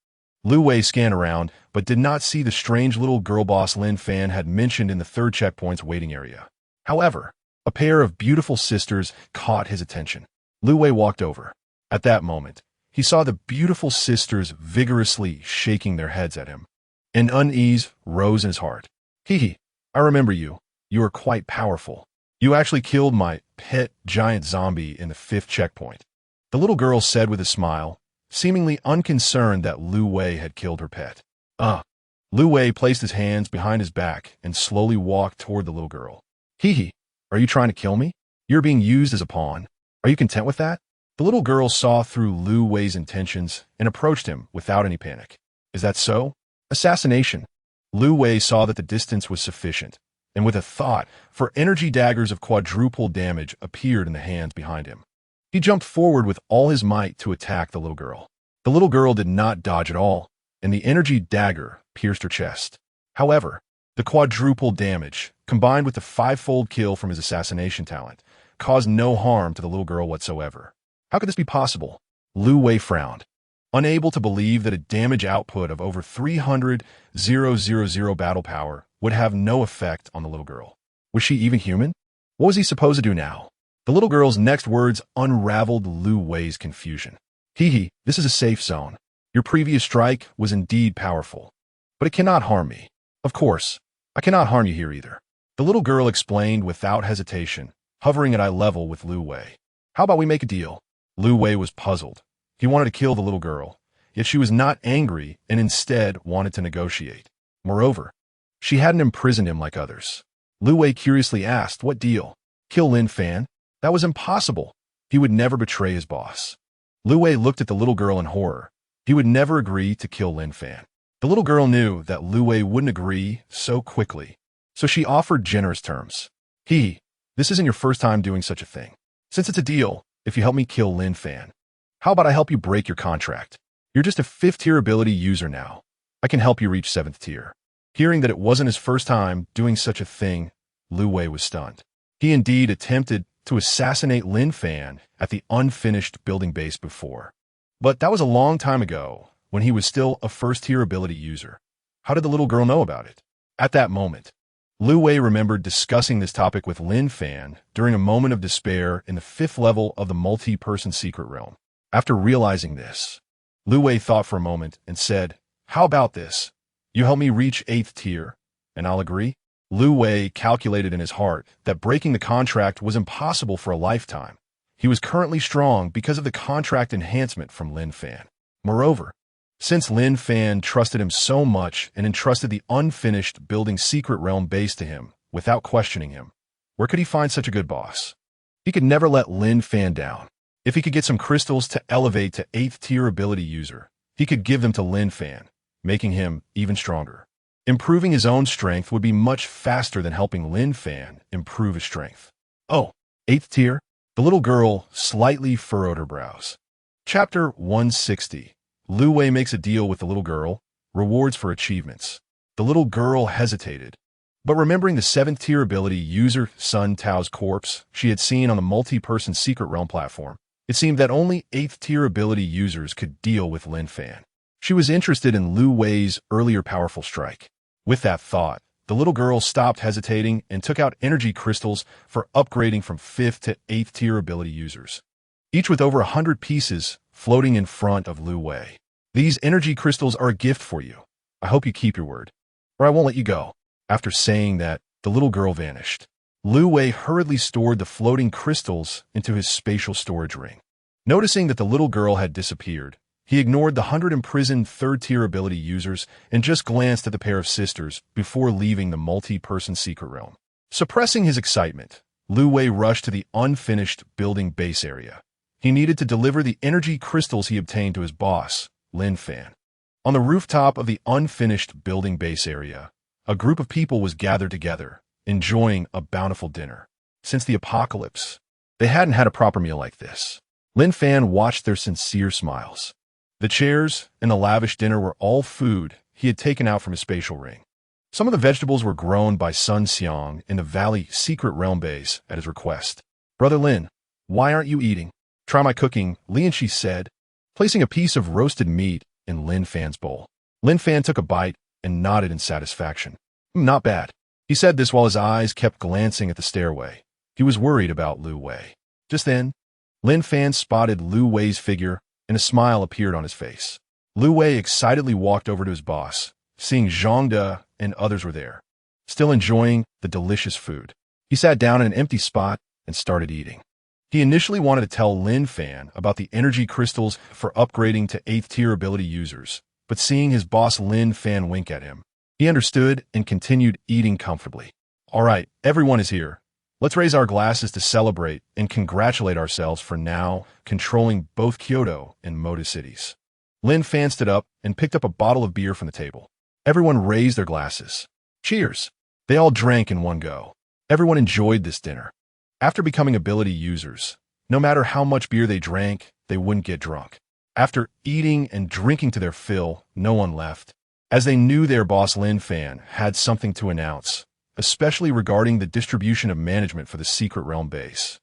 Lu Wei scanned around, but did not see the strange little girl boss Lin Fan had mentioned in the 3rd checkpoint's waiting area. However, a pair of beautiful sisters caught his attention. Lu Wei walked over. At that moment, he saw the beautiful sisters vigorously shaking their heads at him. An unease rose in his heart. Hee, I remember you. You are quite powerful. You actually killed my pet giant zombie in the 5th checkpoint. The little girl said with a smile, seemingly unconcerned that Lu Wei had killed her pet. Lu Wei placed his hands behind his back and slowly walked toward the little girl. Hee, are you trying to kill me? You're being used as a pawn. Are you content with that? The little girl saw through Lu Wei's intentions and approached him without any panic. Is that so? Assassination. Lu Wei saw that the distance was sufficient, and with a thought for energy daggers of quadruple damage appeared in the hands behind him. He jumped forward with all his might to attack the little girl. The little girl did not dodge at all, and the energy dagger pierced her chest. However, the quadruple damage, combined with the 5-fold kill from his assassination talent, caused no harm to the little girl whatsoever. How could this be possible? Lu Wei frowned, unable to believe that a damage output of over 300,000 battle power would have no effect on the little girl. Was she even human? What was he supposed to do now? The little girl's next words unraveled Lu Wei's confusion. Hee, this is a safe zone. Your previous strike was indeed powerful, but it cannot harm me. Of course, I cannot harm you here either. The little girl explained without hesitation, hovering at eye level with Lu Wei. How about we make a deal? Lu Wei was puzzled. He wanted to kill the little girl, yet she was not angry and instead wanted to negotiate. Moreover, she hadn't imprisoned him like others. Lu Wei curiously asked, what deal? Kill Lin Fan? That was impossible. He would never betray his boss. Lu Wei looked at the little girl in horror. He would never agree to kill Lin Fan. The little girl knew that Lu Wei wouldn't agree so quickly, so she offered generous terms. This isn't your first time doing such a thing. Since it's a deal, if you help me kill Lin Fan, how about I help you break your contract? You're just a 5th-tier ability user now. I can help you reach 7th tier. Hearing that it wasn't his first time doing such a thing, Lu Wei was stunned. He indeed attempted to assassinate Lin Fan at the unfinished building base before. But that was a long time ago, when he was still a 1st-tier ability user. How did the little girl know about it? At that moment, Lu Wei remembered discussing this topic with Lin Fan during a moment of despair in the 5th level of the multi-person secret realm. After realizing this, Lu Wei thought for a moment and said, how about this? You help me reach 8th tier, and I'll agree? Lu Wei calculated in his heart that breaking the contract was impossible for a lifetime. He was currently strong because of the contract enhancement from Lin Fan. Moreover, since Lin Fan trusted him so much and entrusted the unfinished building secret realm base to him without questioning him, where could he find such a good boss? He could never let Lin Fan down. If he could get some crystals to elevate to 8th tier ability user, he could give them to Lin Fan, making him even stronger. Improving his own strength would be much faster than helping Lin Fan improve his strength. Oh, 8th tier? The little girl slightly furrowed her brows. Chapter 160. Lu Wei makes a deal with the little girl, rewards for achievements. The little girl hesitated, but remembering the 7th tier ability user Sun Tao's corpse she had seen on the multi-person secret realm platform, it seemed that only 8th tier ability users could deal with Lin Fan. She was interested in Lu Wei's earlier powerful strike. With that thought, the little girl stopped hesitating and took out energy crystals for upgrading from 5th to 8th tier ability users, each with over 100 pieces floating in front of Lu Wei. These energy crystals are a gift for you. I hope you keep your word, or I won't let you go. After saying that, the little girl vanished. Lu Wei hurriedly stored the floating crystals into his spatial storage ring. Noticing that the little girl had disappeared, he ignored the 100 imprisoned 3rd tier ability users and just glanced at the pair of sisters before leaving the multi-person secret realm. Suppressing his excitement, Lu Wei rushed to the unfinished building base area. He needed to deliver the energy crystals he obtained to his boss, Lin Fan. On the rooftop of the unfinished building base area, a group of people was gathered together, enjoying a bountiful dinner. Since the apocalypse, they hadn't had a proper meal like this. Lin Fan watched their sincere smiles. The chairs and the lavish dinner were all food he had taken out from his spatial ring. Some of the vegetables were grown by Sun Xiang in the Valley Secret Realm base at his request. "Brother Lin, why aren't you eating?" "Try my cooking," Lin Shi said, placing a piece of roasted meat in Lin Fan's bowl. Lin Fan took a bite and nodded in satisfaction. "Not bad." He said this while his eyes kept glancing at the stairway. He was worried about Lu Wei. Just then, Lin Fan spotted Lu Wei's figure, and a smile appeared on his face. Lu Wei excitedly walked over to his boss, seeing Zhang De and others were there, still enjoying the delicious food. He sat down in an empty spot and started eating. He initially wanted to tell Lin Fan about the energy crystals for upgrading to 8th tier ability users, but seeing his boss Lin Fan wink at him, he understood and continued eating comfortably. "All right, everyone is here. Let's raise our glasses to celebrate and congratulate ourselves for now controlling both Kyoto and Moda cities." Lin Fan stood up and picked up a bottle of beer from the table. Everyone raised their glasses. Cheers! They all drank in one go. Everyone enjoyed this dinner. After becoming ability users, no matter how much beer they drank, they wouldn't get drunk. After eating and drinking to their fill, no one left, as they knew their boss Lin Fan had something to announce, especially regarding the distribution of management for the Secret Realm base,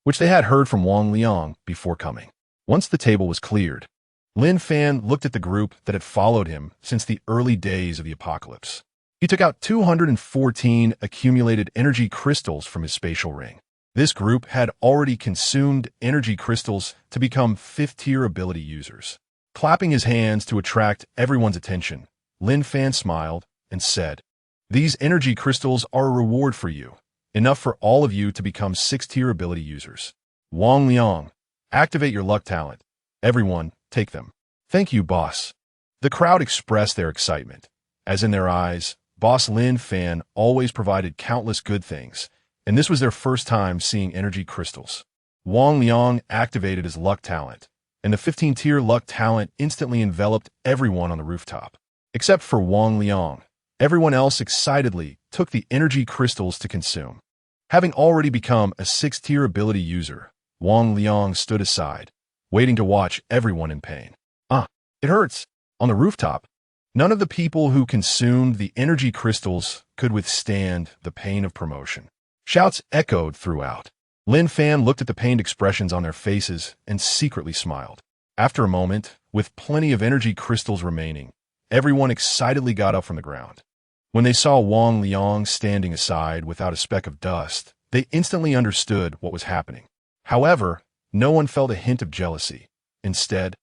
which they had heard from Wang Liang before coming. Once the table was cleared, Lin Fan looked at the group that had followed him since the early days of the apocalypse. He took out 214 accumulated energy crystals from his spatial ring. This group had already consumed energy crystals to become 5th tier ability users. Clapping his hands to attract everyone's attention, Lin Fan smiled and said, "These energy crystals are a reward for you, enough for all of you to become 6th tier ability users. Wang Liang, activate your luck talent. Everyone, take them." "Thank you, boss." The crowd expressed their excitement, as in their eyes, boss Lin Fan always provided countless good things, and this was their first time seeing energy crystals. Wang Liang activated his luck talent, and the 15th-tier luck talent instantly enveloped everyone on the rooftop. Except for Wang Liang, everyone else excitedly took the energy crystals to consume. Having already become a 6th-tier ability user, Wang Liang stood aside, waiting to watch everyone in pain. It hurts." On the rooftop, none of the people who consumed the energy crystals could withstand the pain of promotion. Shouts echoed throughout. Lin Fan looked at the pained expressions on their faces and secretly smiled. After a moment, with plenty of energy crystals remaining, everyone excitedly got up from the ground. When they saw Wang Liang standing aside without a speck of dust, they instantly understood what was happening. However, no one felt a hint of jealousy. Instead,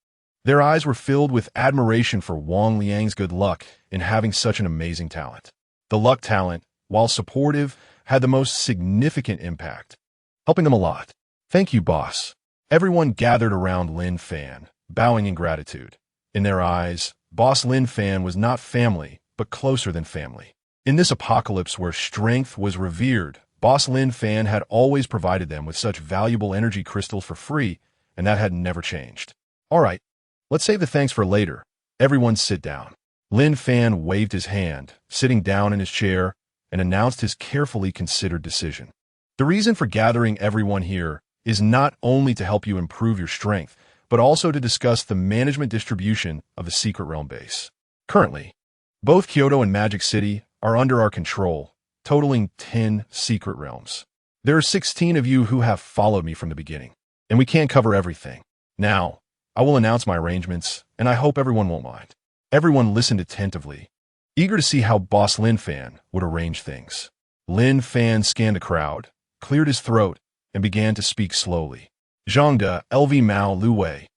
their eyes were filled with admiration for Wang Liang's good luck in having such an amazing talent. The luck talent, while supportive, had the most significant impact, helping them a lot. "Thank you, boss." Everyone gathered around Lin Fan, bowing in gratitude. In their eyes, boss Lin Fan was not family, but closer than family. In this apocalypse where strength was revered, boss Lin Fan had always provided them with such valuable energy crystals for free, and that had never changed. "All right, let's save the thanks for later. Everyone sit down." Lin Fan waved his hand, sitting down in his chair, and announced his carefully considered decision. "The reason for gathering everyone here is not only to help you improve your strength, but also to discuss the management distribution of the Secret Realm base. Currently, both Kyoto and Magic City are under our control, totaling 10 secret realms. There are 16 of you who have followed me from the beginning, and we can't cover everything. Now, I will announce my arrangements, and I hope everyone won't mind." Everyone listened attentively, eager to see how boss Lin Fan would arrange things. Lin Fan scanned the crowd, cleared his throat, and began to speak slowly. "Zhang De, LV Mao, Lu Wei,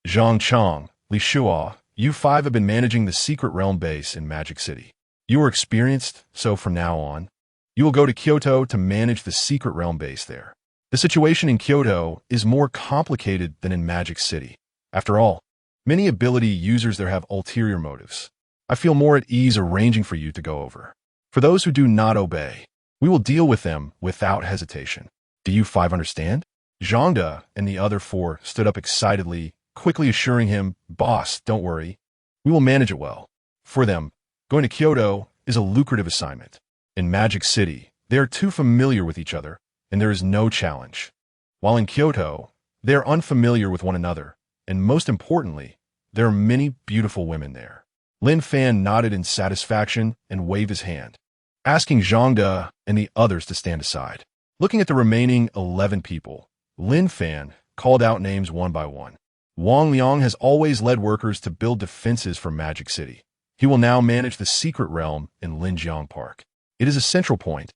Zhang Chang, Li Shuo, you 5 have been managing the Secret Realm base in Magic City. You are experienced, so from now on, you will go to Kyoto to manage the Secret Realm base there. The situation in Kyoto is more complicated than in Magic City. After all, many ability users there have ulterior motives. I feel more at ease arranging for you to go over. For those who do not obey, we will deal with them without hesitation. Do you 5 understand?" Zhang De and the other 4 stood up excitedly, quickly assuring him, "Boss, don't worry. We will manage it well." For them, going to Kyoto is a lucrative assignment. In Magic City, They are too familiar with each other, and there is no challenge. While in Kyoto, they are unfamiliar with one another, and most importantly, there are many beautiful women there. Lin Fan nodded in satisfaction and waved his hand, asking Zhang De and the others to stand aside. Looking at the remaining 11 people, Lin Fan called out names one by one. Wang Liang has always led workers to build defenses for Magic City. He will now manage the secret realm in Linjiang Park. It is a central point,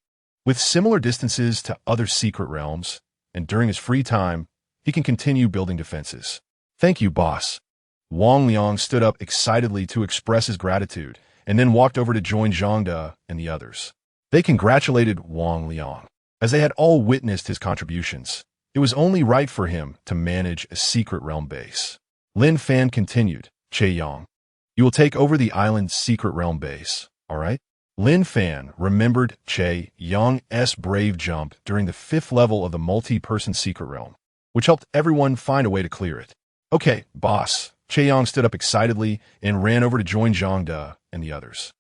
with similar distances to other secret realms, and during his free time, he can continue building defenses. Thank you, boss. Wang Liang stood up excitedly to express his gratitude, and then walked over to join Zhang De and the others. They congratulated Wang Liang, as they had all witnessed his contributions. It was only right for him to manage a secret realm base. Lin Fan continued, Che Yang, you will take over the island's secret realm base, all right? Lin Fan remembered Che Yang's brave jump during the 5th level of the multi-person secret realm, which helped everyone find a way to clear it. Okay, boss. Che Yang stood up excitedly and ran over to join Zhang De and the others.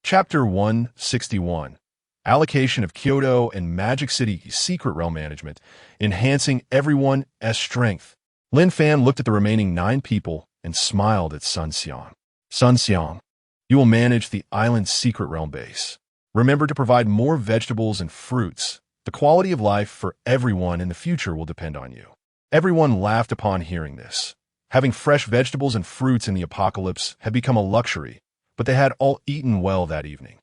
Chapter 161. Allocation of Kyoto and Magic City Secret Realm Management, enhancing everyone's strength. Lin Fan looked at the remaining 9 people and smiled at Sun Xiang. Sun Xiang, you will manage the island's secret realm base. Remember to provide more vegetables and fruits. The quality of life for everyone in the future will depend on you. Everyone laughed upon hearing this. Having fresh vegetables and fruits in the apocalypse had become a luxury, but they had all eaten well that evening.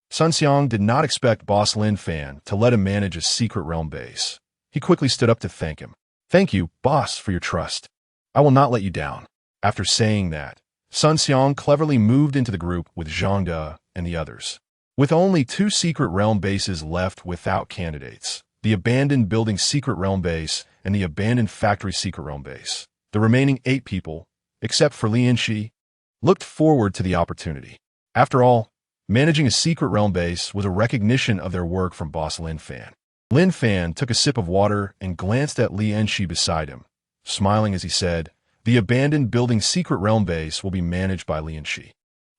Sun Xiang did not expect Boss Lin Fan to let him manage a secret realm base. He quickly stood up to thank him. Thank you, boss, for your trust. I will not let you down. After saying that, Sun Xiang cleverly moved into the group with Zhang De and the others. With only 2 secret realm bases left without candidates, the abandoned building secret realm base and the abandoned factory secret realm base, the remaining 8 people, except for Lin Shi, looked forward to the opportunity. After all, managing a secret realm base was a recognition of their work from Boss Lin Fan. Lin Fan took a sip of water and glanced at Lin Shi beside him, smiling as he said, the abandoned building secret realm base will be managed by Lin Shi.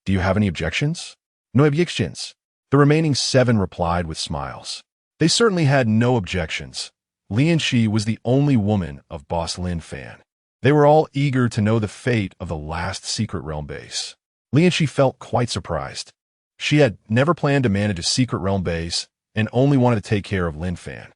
Do you have any objections? No objections. The remaining 7 replied with smiles. They certainly had no objections. Lin Shi was the only woman of Boss Lin Fan. They were all eager to know the fate of the last secret realm base. Lin Shi felt quite surprised. She had never planned to manage a secret realm base and only wanted to take care of Lin Fan.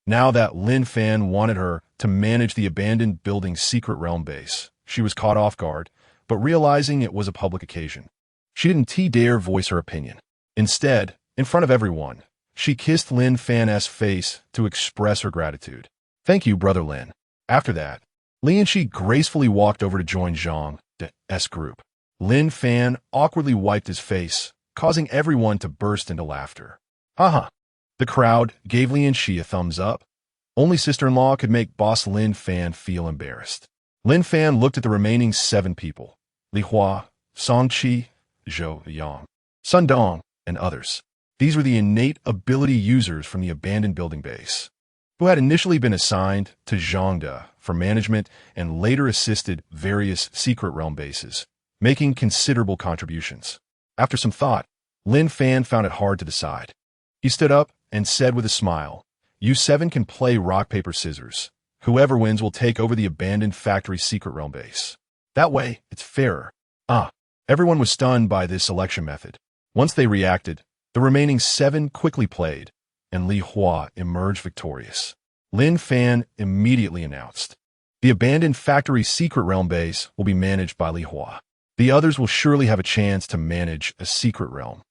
Now that Lin Fan wanted her to manage the abandoned building secret realm base, she was caught off guard, but realizing it was a public occasion, she didn't dare voice her opinion. Instead, in front of everyone, she kissed Lin Fan's face to express her gratitude. Thank you, Brother Lin. After that, Lin Shi gracefully walked over to join Zhang De's group. Lin Fan awkwardly wiped his face, causing everyone to burst into laughter. Haha. The crowd gave Lin Shi a thumbs up. Only sister-in-law could make Boss Lin Fan feel embarrassed. Lin Fan looked at the remaining 7 people, Li Hua, Song Qi, Zhou Yang, Sun Dong, and others. These were the innate ability users from the abandoned building base, who had initially been assigned to Zhang De for management and later assisted various secret realm bases, making considerable contributions. After some thought, Lin Fan found it hard to decide. He stood up and said with a smile, You 7 can play rock, paper, scissors. Whoever wins will take over the abandoned factory secret realm base. That way, it's fairer. Everyone was stunned by this selection method. Once they reacted, the remaining 7 quickly played, and Li Hua emerged victorious. Lin Fan immediately announced, The abandoned factory secret realm base will be managed by Li Hua. The others will surely have a chance to manage a secret realm.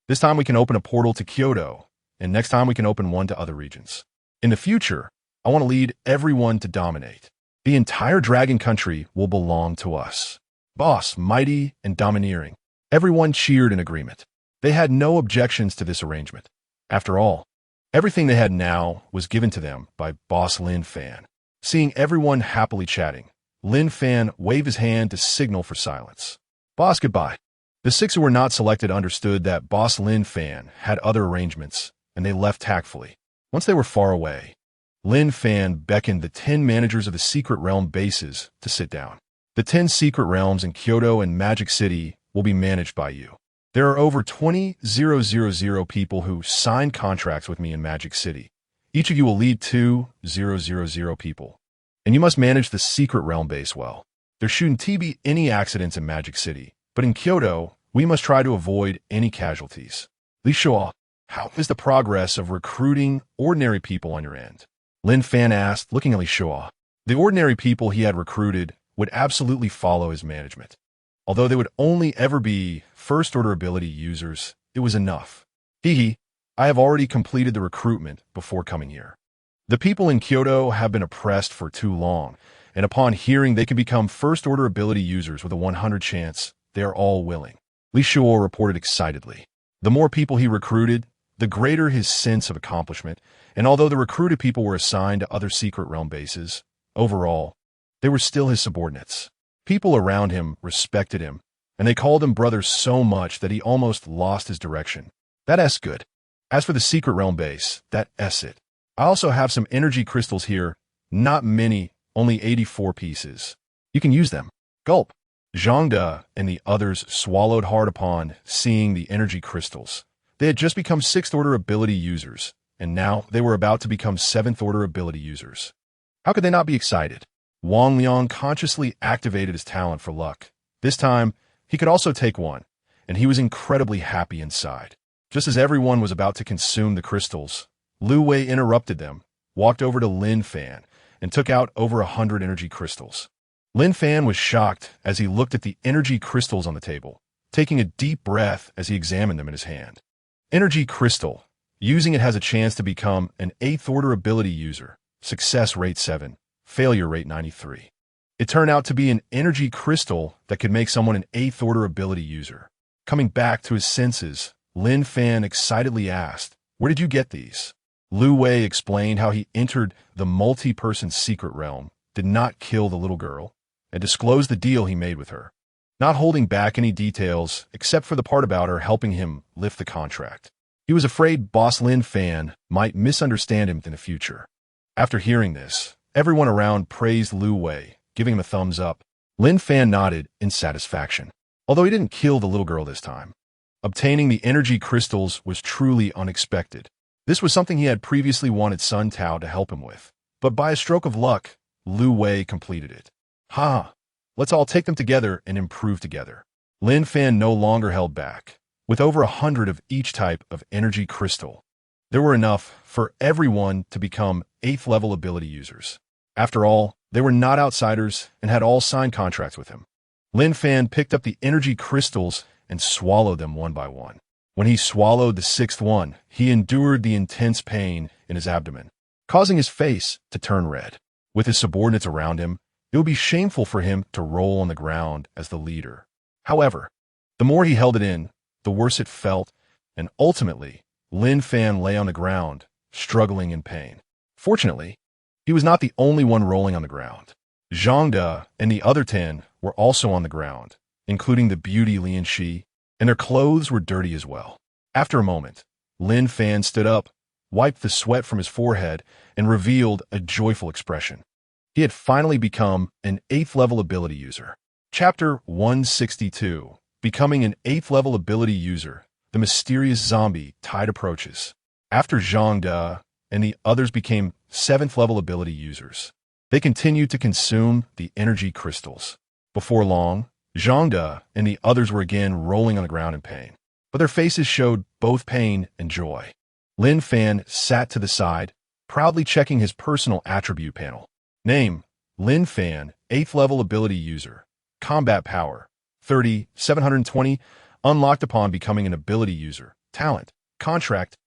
This time we can open a portal to Kyoto, and next time we can open one to other regions. In the future, I want to lead everyone to dominate. The entire dragon country will belong to us. Boss, mighty and domineering. Everyone cheered in agreement. They had no objections to this arrangement. After all, everything they had now was given to them by Boss Lin Fan. Seeing everyone happily chatting, Lin Fan waved his hand to signal for silence. Boss, goodbye. The 6 who were not selected understood that Boss Lin Fan had other arrangements, and they left tactfully. Once they were far away, Lin Fan beckoned the 10 managers of the secret realm bases to sit down. The 10 secret realms in Kyoto and Magic City will be managed by you. There are over 20,000 people who signed contracts with me in Magic City. Each of you will lead 2,000 people. And you must manage the secret realm base well. There shouldn't be any accidents in Magic City, but in Kyoto, we must try to avoid any casualties. Li Shua, how is the progress of recruiting ordinary people on your end? Lin Fan asked, looking at Li Shua. The ordinary people he had recruited would absolutely follow his management. Although they would only ever be first-order ability users, it was enough. I have already completed the recruitment before coming here. The people in Kyoto have been oppressed for too long, and upon hearing they can become first-order ability users with a 100 chance, they are all willing. Li Shua reported excitedly. The more people he recruited, the greater his sense of accomplishment, and although the recruited people were assigned to other secret realm bases, overall, they were still his subordinates. People around him respected him, and they called him brother so much that he almost lost his direction. That's good. As for the secret realm base, that's it. I also have some energy crystals here, not many, only 84 pieces. You can use them. Gulp. Zhangde and the others swallowed hard upon seeing the energy crystals. They had just become 6th-order ability users, and now they were about to become 7th-order ability users. How could they not be excited? Wang Liang consciously activated his talent for luck. This time, he could also take one, and he was incredibly happy inside. Just as everyone was about to consume the crystals, Lu Wei interrupted them, walked over to Lin Fan, and took out over 100 energy crystals. Lin Fan was shocked as he looked at the energy crystals on the table, taking a deep breath as he examined them in his hand. Energy crystal. Using it has a chance to become an 8th-order ability user. Success rate 7. Failure rate 93. It turned out to be an energy crystal that could make someone an 8th-order ability user. Coming back to his senses, Lin Fan excitedly asked, "Where did you get these?" Lu Wei explained how he entered the multi-person secret realm, did not kill the little girl, and disclosed the deal he made with her, not holding back any details except for the part about her helping him lift the contract. He was afraid Boss Lin Fan might misunderstand him in the future. After hearing this, everyone around praised Lu Wei, giving him a thumbs up. Lin Fan nodded in satisfaction. Although he didn't kill the little girl this time, obtaining the energy crystals was truly unexpected. This was something he had previously wanted Sun Tao to help him with, but by a stroke of luck, Lu Wei completed it. Let's all take them together and improve together. Lin Fan no longer held back. With over 100 of each type of energy crystal, there were enough for everyone to become 8th-level ability users. After all, they were not outsiders and had all signed contracts with him. Lin Fan picked up the energy crystals and swallowed them one by one. When he swallowed the 6th one, he endured the intense pain in his abdomen, causing his face to turn red. With his subordinates around him, it would be shameful for him to roll on the ground as the leader. However, the more he held it in, the worse it felt, and ultimately, Lin Fan lay on the ground, struggling in pain. Fortunately, he was not the only one rolling on the ground. Zhangde and the other 10 were also on the ground, including the beauty Lian Shi, and their clothes were dirty as well. After a moment, Lin Fan stood up, wiped the sweat from his forehead, and revealed a joyful expression. He had finally become an 8th-level ability user. Chapter 162. Becoming an 8th-level ability user. The mysterious zombie tide approaches. After Zhangde and the others became 7th-level ability users, they continued to consume the energy crystals. Before long, Zhangde and the others were again rolling on the ground in pain, but their faces showed both pain and joy. Lin Fan sat to the side, proudly checking his personal attribute panel. Name, Lin Fan, 8th-level ability user. Combat power, 30, 720, unlocked upon becoming an ability user. Talent, contract,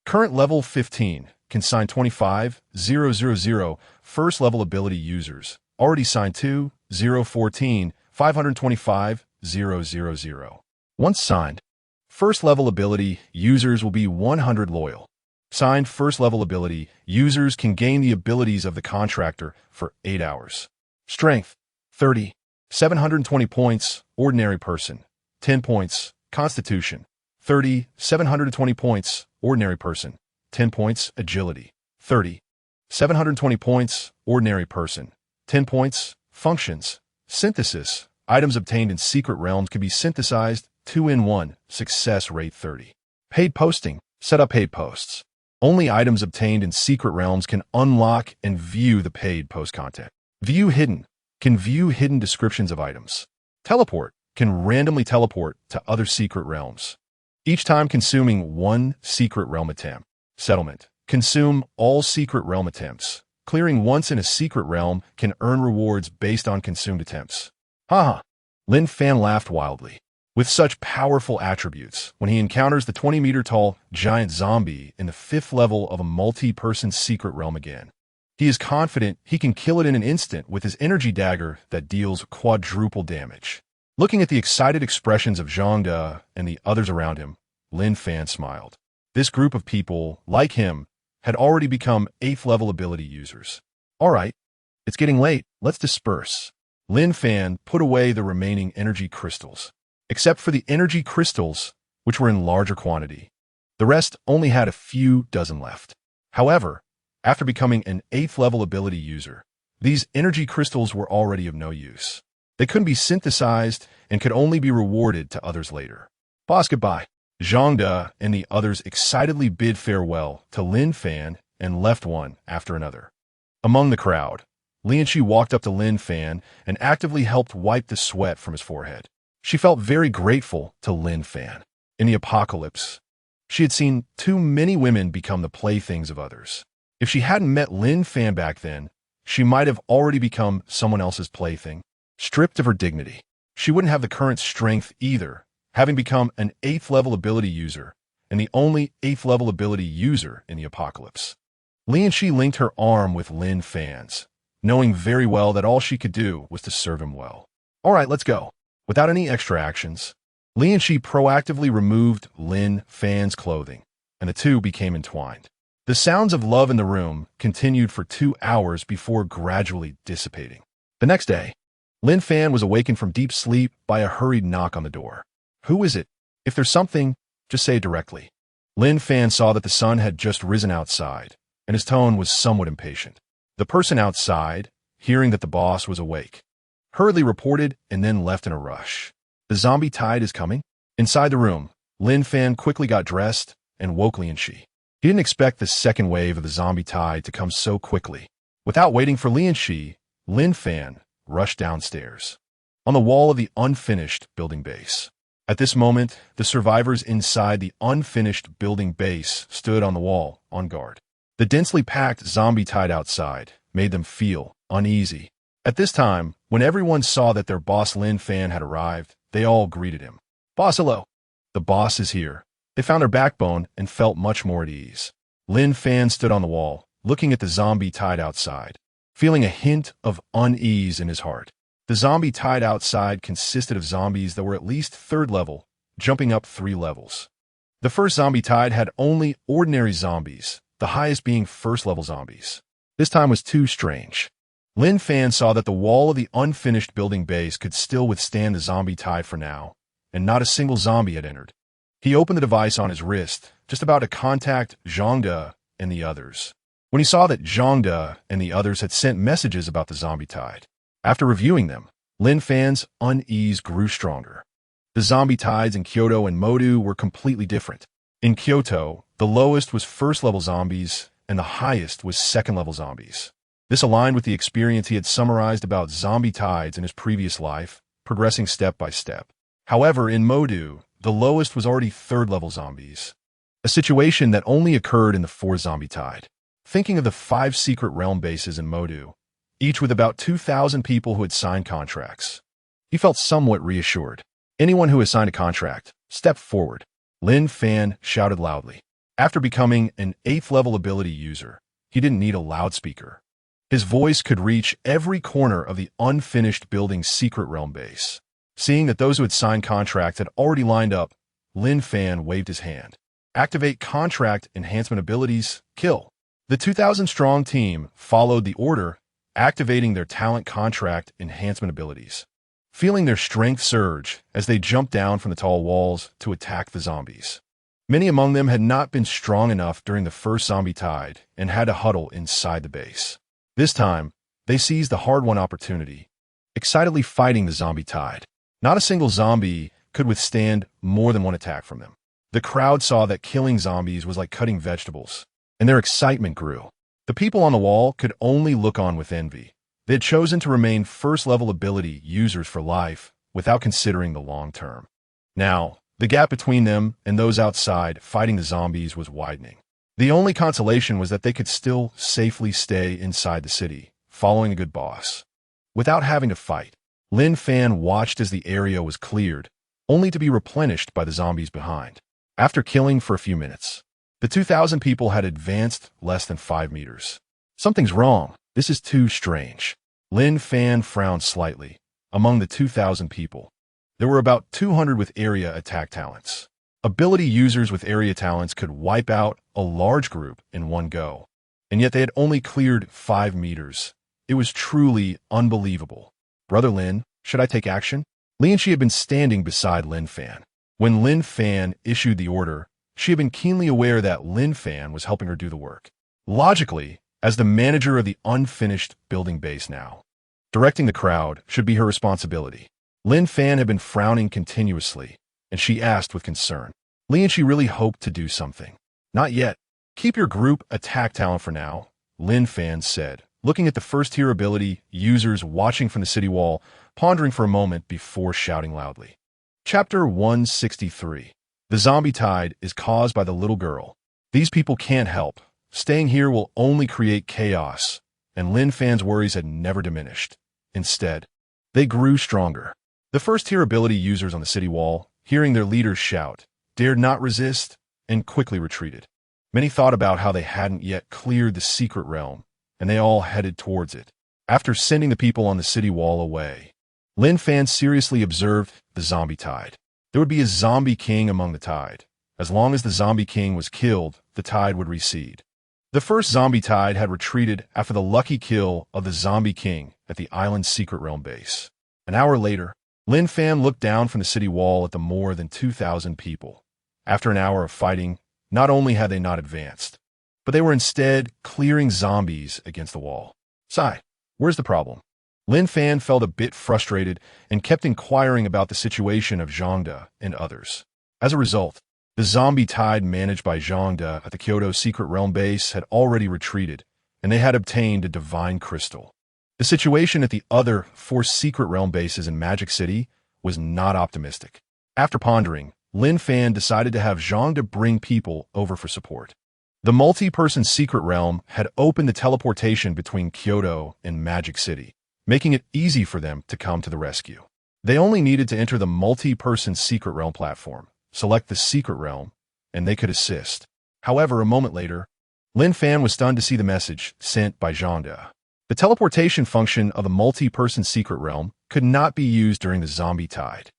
current level 15, consigned 25,000, first-level ability users. Already signed 2,014, 525,000. Once signed, first-level ability users will be 100 loyal. Signed first-level ability, users can gain the abilities of the contractor for 8 hours. Strength, 30. 720 points, ordinary person. 10 points, constitution. 30. 720 points, ordinary person. 10 points, agility. 30. 720 points, ordinary person. 10 points, functions. Synthesis. Items obtained in secret realms can be synthesized 2-in-1, success rate 30. Paid posting. Set up paid posts. Only items obtained in secret realms can unlock and view the paid post content. View hidden. Can view hidden descriptions of items. Teleport. Can randomly teleport to other secret realms. Each time consuming one secret realm attempt. Settlement. Consume all secret realm attempts. Clearing once in a secret realm can earn rewards based on consumed attempts. Haha. Lin Fan laughed wildly. With such powerful attributes, when he encounters the 20-meter-tall giant zombie in the 5th level of a multi-person secret realm again, he is confident he can kill it in an instant with his energy dagger that deals quadruple damage. Looking at the excited expressions of Zhangde and the others around him, Lin Fan smiled. This group of people, like him, had already become 8th level ability users. All right, it's getting late, let's disperse. Lin Fan put away the remaining energy crystals. Except for the energy crystals, which were in larger quantity. The rest only had a few dozen left. However, after becoming an 8th level ability user, these energy crystals were already of no use. They couldn't be synthesized and could only be rewarded to others later. Boss goodbye. Zhangde and the others excitedly bid farewell to Lin Fan and left one after another. Among the crowd, Lianqi walked up to Lin Fan and actively helped wipe the sweat from his forehead. She felt very grateful to Lin Fan. In the apocalypse, she had seen too many women become the playthings of others. If she hadn't met Lin Fan back then, she might have already become someone else's plaything. Stripped of her dignity, she wouldn't have the current strength either, having become an 8th level ability user and the only 8th level ability user in the apocalypse. Lianqi linked her arm with Lin Fan's, knowing very well that all she could do was to serve him well. All right, let's go. Without any extra actions, Lianqi proactively removed Lin Fan's clothing, and the two became entwined. The sounds of love in the room continued for 2 hours before gradually dissipating. The next day, Lin Fan was awakened from deep sleep by a hurried knock on the door. Who is it? If there's something, just say it directly. Lin Fan saw that the sun had just risen outside, and his tone was somewhat impatient. The person outside, hearing that the boss was awake, hurriedly reported and then left in a rush. The zombie tide is coming? Inside the room, Lin Fan quickly got dressed and woke Lianqi. He didn't expect the second wave of the zombie tide to come so quickly. Without waiting for Lianqi, Lin Fan rushed downstairs. On the wall of the unfinished building base. At this moment, the survivors inside the unfinished building base stood on the wall, on guard. The densely packed zombie tide outside made them feel uneasy. At this time, when everyone saw that their boss Lin Fan had arrived, they all greeted him. Boss, hello. The boss is here. They found their backbone and felt much more at ease. Lin Fan stood on the wall, looking at the zombie tide outside, feeling a hint of unease in his heart. The zombie tide outside consisted of zombies that were at least 3rd level, jumping up 3 levels. The first zombie tide had only ordinary zombies, the highest being 1st level zombies. This time was too strange. Lin Fan saw that the wall of the unfinished building base could still withstand the zombie tide for now, and not a single zombie had entered. He opened the device on his wrist, just about to contact Zhangde and the others, when he saw that Zhangde and the others had sent messages about the zombie tide. After reviewing them, Lin Fan's unease grew stronger. The zombie tides in Kyoto and Modu were completely different. In Kyoto, the lowest was 1st level zombies, and the highest was 2nd level zombies. This aligned with the experience he had summarized about zombie tides in his previous life, progressing step by step. However, in Modu, the lowest was already 3rd level zombies, a situation that only occurred in the 4th zombie tide. Thinking of the 5 secret realm bases in Modu, each with about 2,000 people who had signed contracts, he felt somewhat reassured. Anyone who has signed a contract, step forward. Lin Fan shouted loudly. After becoming an 8th level ability user, he didn't need a loudspeaker. His voice could reach every corner of the unfinished building's secret realm base. Seeing that those who had signed contracts had already lined up, Lin Fan waved his hand. Activate contract enhancement abilities, kill. The 2,000-strong team followed the order, activating their talent contract enhancement abilities, feeling their strength surge as they jumped down from the tall walls to attack the zombies. Many among them had not been strong enough during the first zombie tide and had to huddle inside the base. This time, they seized the hard-won opportunity, excitedly fighting the zombie tide. Not a single zombie could withstand more than one attack from them. The crowd saw that killing zombies was like cutting vegetables, and their excitement grew. The people on the wall could only look on with envy. They had chosen to remain first-level ability users for life without considering the long term. Now, the gap between them and those outside fighting the zombies was widening. The only consolation was that they could still safely stay inside the city, following a good boss. Without having to fight, Lin Fan watched as the area was cleared, only to be replenished by the zombies behind. After killing for a few minutes, the 2,000 people had advanced less than 5 meters. Something's wrong. This is too strange. Lin Fan frowned slightly. Among the 2,000 people, there were about 200 with area attack talents. Ability users with area talents could wipe out a large group in one go, and yet they had only cleared 5 meters. It was truly unbelievable. Brother Lin, should I take action? Li and she had been standing beside Lin Fan. When Lin Fan issued the order, she had been keenly aware that Lin Fan was helping her do the work. Logically, as the manager of the unfinished building base now, directing the crowd should be her responsibility. Lin Fan had been frowning continuously, and she asked with concern. Li and she really hoped to do something. Not yet. Keep your group attack talent for now, Lin Fan said, looking at the first-tier ability users watching from the city wall, pondering for a moment before shouting loudly. Chapter 163. The zombie tide is caused by the little girl. These people can't help. Staying here will only create chaos, and Lin Fan's worries had never diminished. Instead, they grew stronger. The first-tier ability users on the city wall, hearing their leaders shout, dared not resist and quickly retreated. Many thought about how they hadn't yet cleared the secret realm, and they all headed towards it. After sending the people on the city wall away, Lin Fan seriously observed the zombie tide. There would be a zombie king among the tide. As long as the zombie king was killed, the tide would recede. The first zombie tide had retreated after the lucky kill of the zombie king at the island's secret realm base. An hour later, Lin Fan looked down from the city wall at the more than 2,000 people. After an hour of fighting, not only had they not advanced, but they were instead clearing zombies against the wall. Sigh, where's the problem? Lin Fan felt a bit frustrated and kept inquiring about the situation of Zhangde and others. As a result, the zombie tide managed by Zhangde at the Kyoto secret realm base had already retreated, and they had obtained a divine crystal. The situation at the other 4 secret realm bases in Magic City was not optimistic. After pondering, Lin Fan decided to have Zhangde bring people over for support. The multi-person secret realm had opened the teleportation between Kyoto and Magic City, making it easy for them to come to the rescue. They only needed to enter the multi-person secret realm platform, select the secret realm, and they could assist. However, a moment later, Lin Fan was stunned to see the message sent by Zhangde. The teleportation function of the multi-person secret realm could not be used during the zombie tide.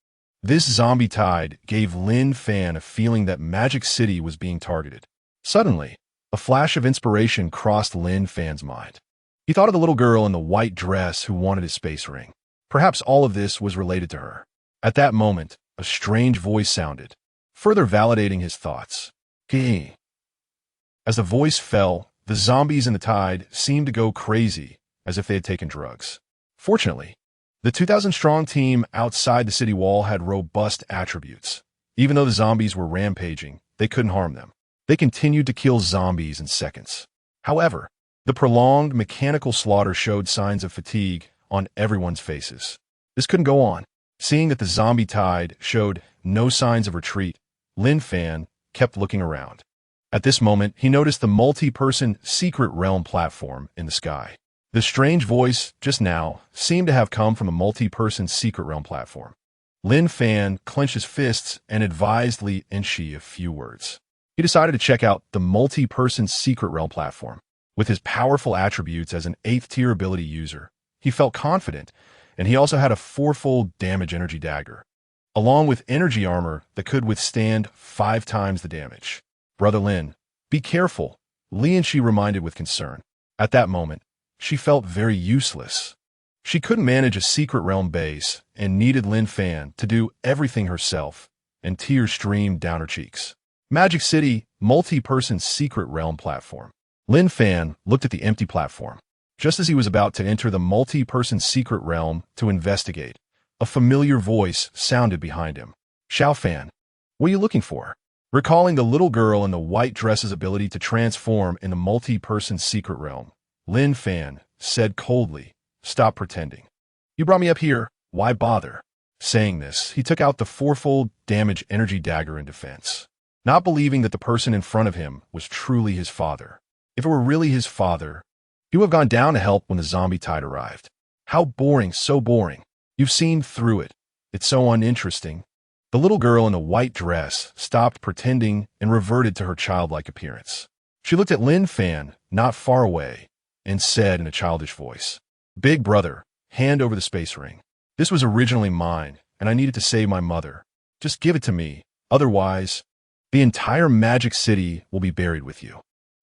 This zombie tide gave Lin Fan a feeling that Magic City was being targeted. Suddenly, a flash of inspiration crossed Lin Fan's mind. He thought of the little girl in the white dress who wanted his space ring. Perhaps all of this was related to her. At that moment, a strange voice sounded, further validating his thoughts. Gee. As the voice fell, the zombies in the tide seemed to go crazy, as if they had taken drugs. Fortunately, the 2,000-strong team outside the city wall had robust attributes. Even though the zombies were rampaging, they couldn't harm them. They continued to kill zombies in seconds. However, the prolonged mechanical slaughter showed signs of fatigue on everyone's faces. This couldn't go on. Seeing that the zombie tide showed no signs of retreat, Lin Fan kept looking around. At this moment, he noticed the multi-person secret realm platform in the sky. The strange voice, just now, seemed to have come from a multi-person secret realm platform. Lin Fan clenched his fists and advised Li and Shi a few words. He decided to check out the multi-person secret realm platform. With his powerful attributes as an 8th-tier ability user, he felt confident, and he also had a 4-fold damage energy dagger, along with energy armor that could withstand 5 times the damage. Brother Lin, be careful, Li and Shi reminded with concern. At that moment, she felt very useless. She couldn't manage a secret realm base and needed Lin Fan to do everything herself, and tears streamed down her cheeks. Magic City, multi-person secret realm platform. Lin Fan looked at the empty platform. Just as he was about to enter the multi-person secret realm to investigate, a familiar voice sounded behind him. Xiao Fan, what are you looking for? Recalling the little girl in the white dress's ability to transform in the multi-person secret realm, Lin Fan said coldly, "Stop pretending. You brought me up here, why bother?" Saying this, he took out the fourfold damage energy dagger in defense, not believing that the person in front of him was truly his father. If it were really his father, he would have gone down to help when the zombie tide arrived. How boring, so boring. You've seen through it. It's so uninteresting. The little girl in the white dress stopped pretending and reverted to her childlike appearance. She looked at Lin Fan, not far away, and said in a childish voice, "Big brother, hand over the space ring. This was originally mine, and I needed to save my mother. Just give it to me, otherwise, the entire Magic City will be buried with you."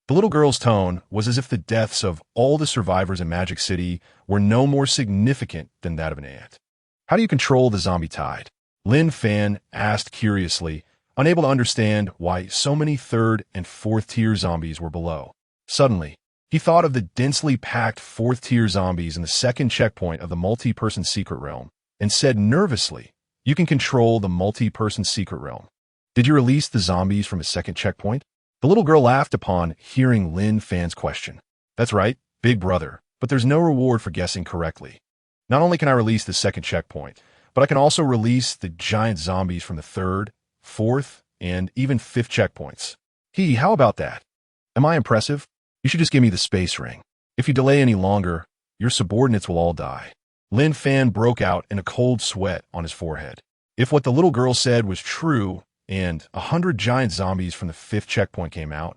The little girl's tone was as if the deaths of all the survivors in Magic City were no more significant than that of an ant. "How do you control the zombie tide?" Lin Fan asked curiously, unable to understand why so many third and fourth tier zombies were below. Suddenly, he thought of the densely packed fourth tier zombies in the second checkpoint of the multi-person secret realm and said nervously, "You can control the multi-person secret realm. Did you release the zombies from a second checkpoint?" The little girl laughed upon hearing Lin Fan's question. "That's right, big brother, but there's no reward for guessing correctly. Not only can I release the second checkpoint, but I can also release the giant zombies from the third, fourth, and even fifth checkpoints. How about that? Am I impressive? You should just give me the space ring. If you delay any longer, your subordinates will all die." Lin Fan broke out in a cold sweat on his forehead. If what the little girl said was true, and 100 giant zombies from the fifth checkpoint came out,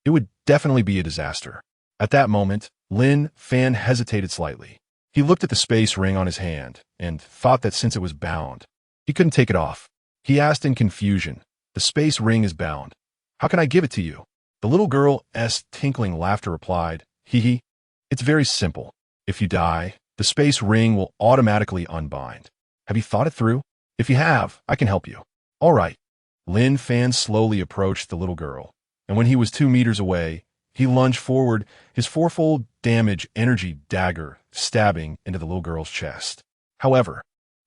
it would definitely be a disaster. At that moment, Lin Fan hesitated slightly. He looked at the space ring on his hand and thought that since it was bound, he couldn't take it off. He asked in confusion, "The space ring is bound. How can I give it to you?" The little girl's tinkling laughter replied, It's very simple. If you die, the space ring will automatically unbind. Have you thought it through? If you have, I can help you." "All right." Lin Fan slowly approached the little girl, and when he was 2 meters away, he lunged forward, his fourfold damage energy dagger stabbing into the little girl's chest. However,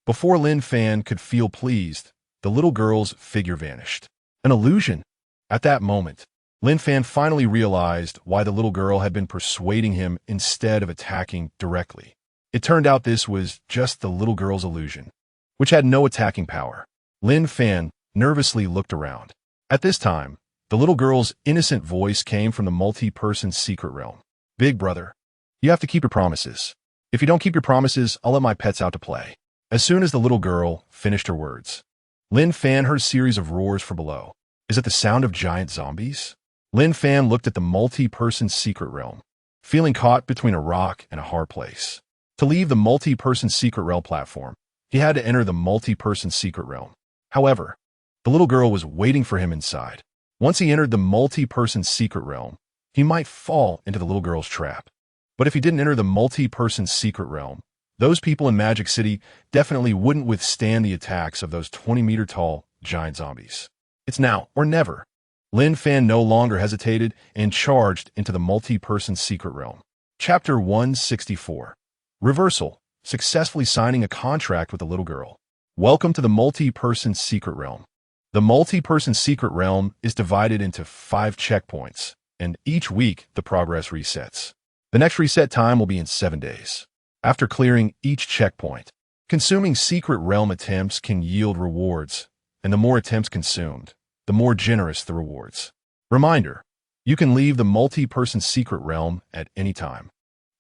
before Lin Fan could feel pleased, the little girl's figure vanished. An illusion? At that moment, Lin Fan finally realized why the little girl had been persuading him instead of attacking directly. It turned out this was just the little girl's illusion, which had no attacking power. Lin Fan nervously looked around. At this time, the little girl's innocent voice came from the multi-person secret realm. "Big brother, you have to keep your promises. If you don't keep your promises, I'll let my pets out to play." As soon as the little girl finished her words, Lin Fan heard a series of roars from below. Is it the sound of giant zombies? Lin Fan looked at the multi-person secret realm, feeling caught between a rock and a hard place. To leave the multi-person secret realm platform, he had to enter the multi-person secret realm. However, the little girl was waiting for him inside. Once he entered the multi-person secret realm, he might fall into the little girl's trap. But if he didn't enter the multi-person secret realm, those people in Magic City definitely wouldn't withstand the attacks of those 20-meter-tall giant zombies. It's now or never. Lin Fan no longer hesitated and charged into the multi-person secret realm. Chapter 164. Reversal. Successfully signing a contract with the little girl. Welcome to the multi-person secret realm. The multi-person secret realm is divided into 5 checkpoints, and each week the progress resets. The next reset time will be in 7 days. After clearing each checkpoint, consuming secret realm attempts can yield rewards, and the more attempts consumed, the more generous the rewards. Reminder, you can leave the multi-person secret realm at any time,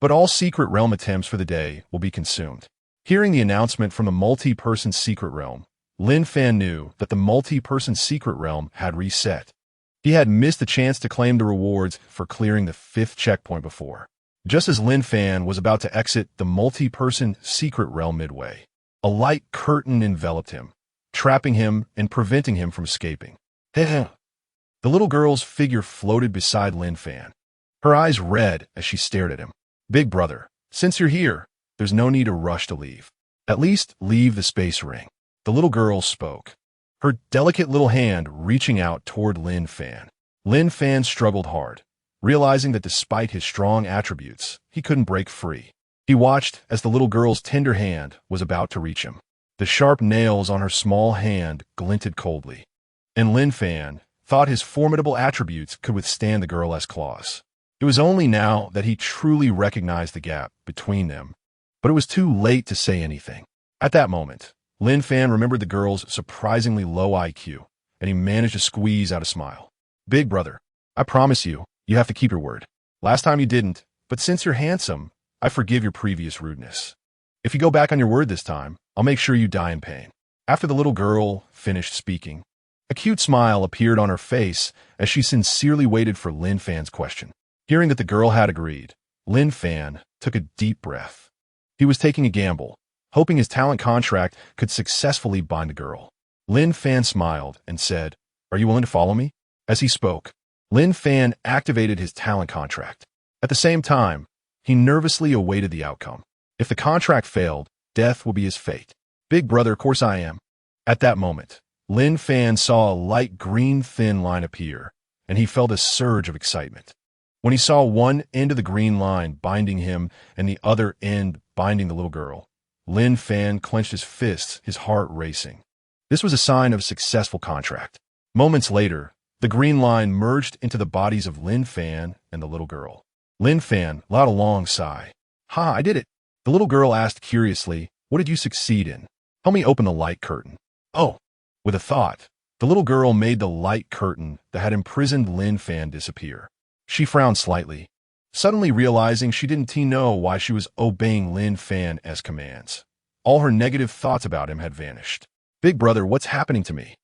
but all secret realm attempts for the day will be consumed. Hearing the announcement from the multi-person secret realm, Lin Fan knew that the multi-person secret realm had reset. He had missed the chance to claim the rewards for clearing the 5th checkpoint before. Just as Lin Fan was about to exit the multi-person secret realm midway, a light curtain enveloped him, trapping him and preventing him from escaping. The little girl's figure floated beside Lin Fan, her eyes red as she stared at him. "Big brother, since you're here, there's no need to rush to leave. At least leave the space ring." The little girl spoke, her delicate little hand reaching out toward Lin Fan. Lin Fan struggled hard, realizing that despite his strong attributes, he couldn't break free. He watched as the little girl's tender hand was about to reach him. The sharp nails on her small hand glinted coldly, and Lin Fan thought his formidable attributes could withstand the girl's claws. It was only now that he truly recognized the gap between them, but it was too late to say anything. At that moment, Lin Fan remembered the girl's surprisingly low IQ, and he managed to squeeze out a smile. Big brother, I promise you, you have to keep your word. Last time you didn't, but since you're handsome, I forgive your previous rudeness. If you go back on your word this time, I'll make sure you die in pain. After the little girl finished speaking, a cute smile appeared on her face as she sincerely waited for Lin Fan's question. Hearing that the girl had agreed, Lin Fan took a deep breath. He was taking a gamble, hoping his talent contract could successfully bind the girl. Lin Fan smiled and said, "Are you willing to follow me?" As he spoke, Lin Fan activated his talent contract. At the same time, he nervously awaited the outcome. If the contract failed, death will be his fate. Big brother, of course I am. At that moment, Lin Fan saw a light green thin line appear, and he felt a surge of excitement. When he saw one end of the green line binding him and the other end binding the little girl, Lin Fan clenched his fists, his heart racing. This was a sign of a successful contract. Moments later, the green line merged into the bodies of Lin Fan and the little girl. Lin Fan let out a long sigh. "Ha, I did it." The little girl asked curiously, "What did you succeed in? Help me open the light curtain." "Oh." With a thought, the little girl made the light curtain that had imprisoned Lin Fan disappear. She frowned slightly, suddenly realizing she didn't know why she was obeying Lin Fan's commands. All her negative thoughts about him had vanished. "Big brother, what's happening to me?"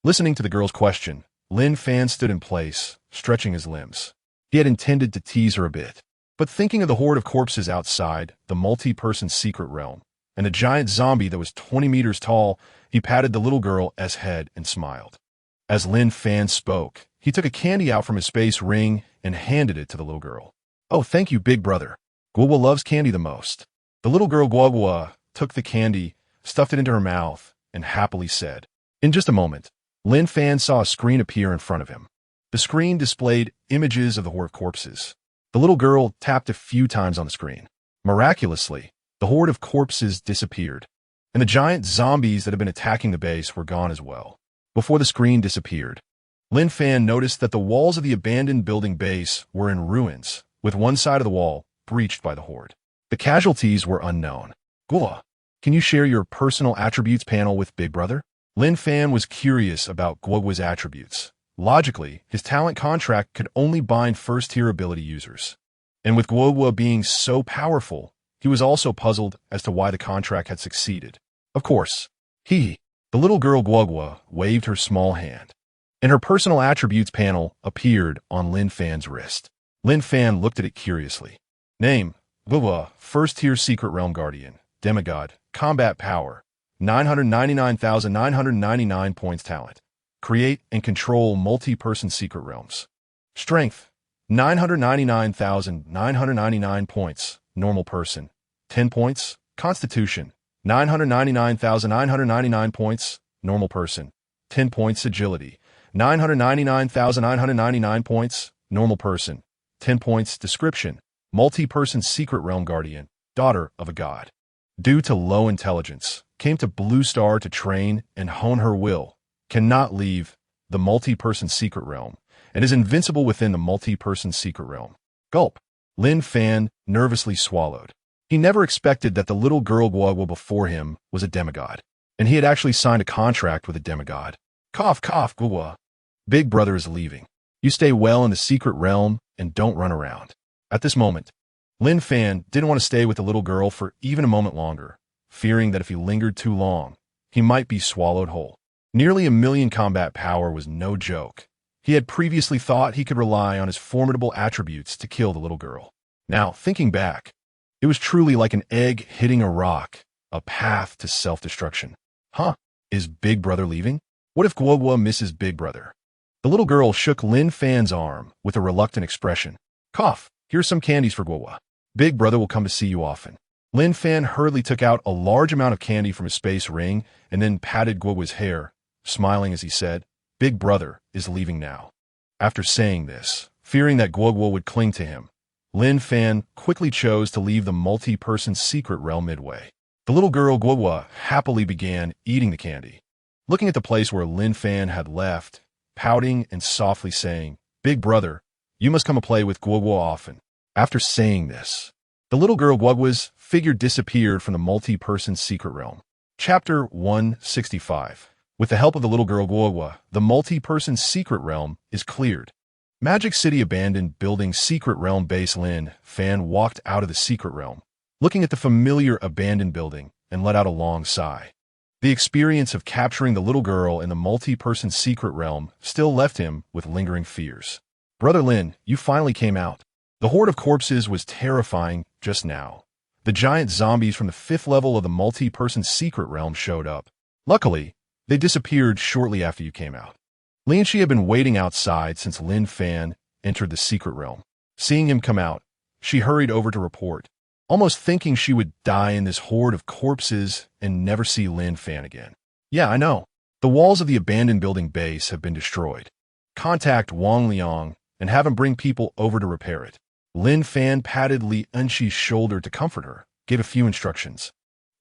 Listening to the girl's question, Lin Fan stood in place, stretching his limbs. He had intended to tease her a bit, but thinking of the horde of corpses outside the multi-person secret realm, and a giant zombie that was 20 meters tall, he patted the little girl's head and smiled. As Lin Fan spoke, he took a candy out from his space ring and handed it to the little girl. "Oh, thank you, big brother. Guagua loves candy the most." The little girl Guagua took the candy, stuffed it into her mouth, and happily said. In just a moment, Lin Fan saw a screen appear in front of him. The screen displayed images of the horde of corpses. The little girl tapped a few times on the screen. Miraculously, the horde of corpses disappeared, and the giant zombies that had been attacking the base were gone as well. Before the screen disappeared, Lin Fan noticed that the walls of the abandoned building base were in ruins, with one side of the wall breached by the horde. The casualties were unknown. "Guagua, can you share your personal attributes panel with Big Brother?" Lin Fan was curious about Guagua's attributes. Logically, his talent contract could only bind first-tier ability users. And with Guagua being so powerful, he was also puzzled as to why the contract had succeeded. Of course, the little girl Guagua waved her small hand, and her personal attributes panel appeared on Lin Fan's wrist. Lin Fan looked at it curiously. Name, Guagua, first-tier secret realm guardian, demigod, combat power, 999,999 points talent. Create and control multi-person secret realms. Strength, 999,999 points, normal person, 10 points. Constitution, 999,999 points, normal person, 10 points. Agility, 999,999 points, normal person, 10 points. Description, multi-person secret realm guardian, daughter of a god. Due to low intelligence, came to Blue Star to train and hone her will. Cannot leave the multi-person secret realm, and is invincible within the multi-person secret realm. Gulp. Lin Fan nervously swallowed. He never expected that the little girl Guagua before him was a demigod, and he had actually signed a contract with a demigod. Cough, cough, Guagua. Big brother is leaving. You stay well in the secret realm and don't run around. At this moment, Lin Fan didn't want to stay with the little girl for even a moment longer, fearing that if he lingered too long, he might be swallowed whole. Nearly 1,000,000 combat power was no joke. He had previously thought he could rely on his formidable attributes to kill the little girl. Now, thinking back, it was truly like an egg hitting a rock, a path to self-destruction. Is Big Brother leaving? What if Guagua misses Big Brother? The little girl shook Lin Fan's arm with a reluctant expression. Cough, here's some candies for Guagua. Big Brother will come to see you often. Lin Fan hurriedly took out a large amount of candy from his space ring and then patted Guagua's hair, smiling as he said, Big Brother is leaving now. After saying this, fearing that Guagua would cling to him, Lin Fan quickly chose to leave the multi-person secret realm midway. The little girl Guogua happily began eating the candy, looking at the place where Lin Fan had left, pouting and softly saying, "Big brother, you must come and play with Guogua often." After saying this, the little girl Guogua's figure disappeared from the multi-person secret realm. Chapter 165. With the help of the little girl Guogua, the multi-person secret realm is cleared. Magic City abandoned building secret realm base. Lin Fan walked out of the secret realm, looking at the familiar abandoned building, and let out a long sigh. The experience of capturing the little girl in the multi-person secret realm still left him with lingering fears. "Brother Lin, you finally came out." The horde of corpses was terrifying just now. The giant zombies from the 5th level of the multi-person secret realm showed up. Luckily, they disappeared shortly after you came out. Lin Shi had been waiting outside since Lin Fan entered the secret realm. Seeing him come out, she hurried over to report, almost thinking she would die in this horde of corpses and never see Lin Fan again. "Yeah, I know. The walls of the abandoned building base have been destroyed. Contact Wang Liang and have him bring people over to repair it." Lin Fan patted Li Unshi's shoulder to comfort her, gave a few instructions,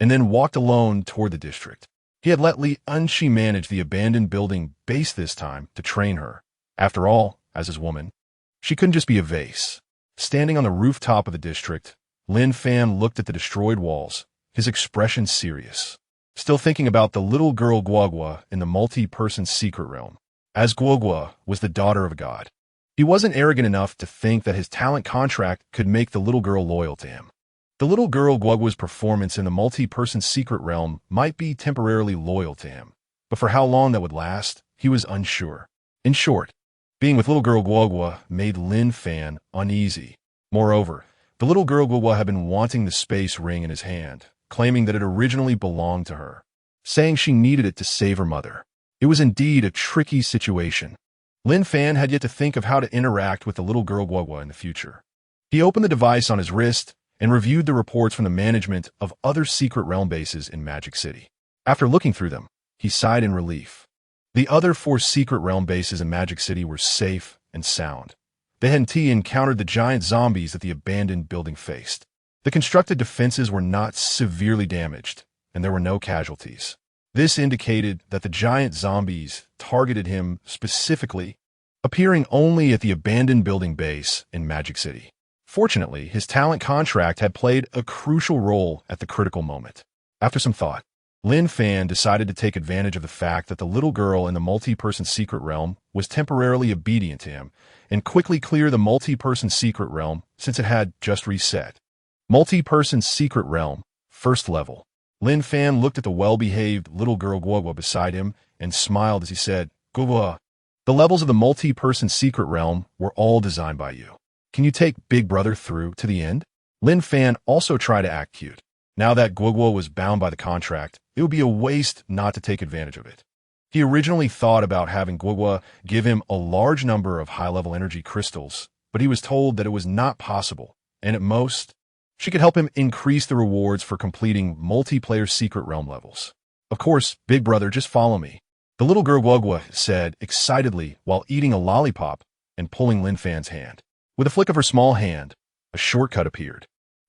and then walked alone toward the district. He had let Li Unshi manage the abandoned building base this time to train her. After all, as his woman, she couldn't just be a vase. Standing on the rooftop of the district, Lin Fan looked at the destroyed walls, his expression serious, still thinking about the little girl Guogua in the multi-person secret realm. As Guogua was the daughter of a god, he wasn't arrogant enough to think that his talent contract could make the little girl loyal to him. The little girl Guogua's performance in the multi-person secret realm might be temporarily loyal to him, but for how long that would last, he was unsure. In short, being with little girl Guogua made Lin Fan uneasy. Moreover, the little girl Guogua had been wanting the space ring in his hand, claiming that it originally belonged to her, saying she needed it to save her mother. It was indeed a tricky situation. Lin Fan had yet to think of how to interact with the little girl Guogua in the future. He opened the device on his wrist and reviewed the reports from the management of other secret realm bases in Magic City. After looking through them, he sighed in relief. The other 4 secret realm bases in Magic City were safe and sound. They hadn't encountered the giant zombies that the abandoned building faced. The constructed defenses were not severely damaged, and there were no casualties. This indicated that the giant zombies targeted him specifically, appearing only at the abandoned building base in Magic City. Fortunately, his talent contract had played a crucial role at the critical moment. After some thought, Lin Fan decided to take advantage of the fact that the little girl in the multi-person secret realm was temporarily obedient to him and quickly clear the multi-person secret realm since it had just reset. Multi-person secret realm, 1st level. Lin Fan looked at the well-behaved little girl Guogua beside him and smiled as he said, "Guogua, the levels of the multi-person secret realm were all designed by you. Can you take Big Brother through to the end?" Lin Fan also tried to act cute. Now that Guogua was bound by the contract, it would be a waste not to take advantage of it. He originally thought about having Guogua give him a large number of high-level energy crystals, but he was told that it was not possible, and at most, she could help him increase the rewards for completing multiplayer secret realm levels. "Of course, Big Brother, just follow me," the little girl Guogua said excitedly while eating a lollipop and pulling Lin Fan's hand. With a flick of her small hand, a shortcut appeared.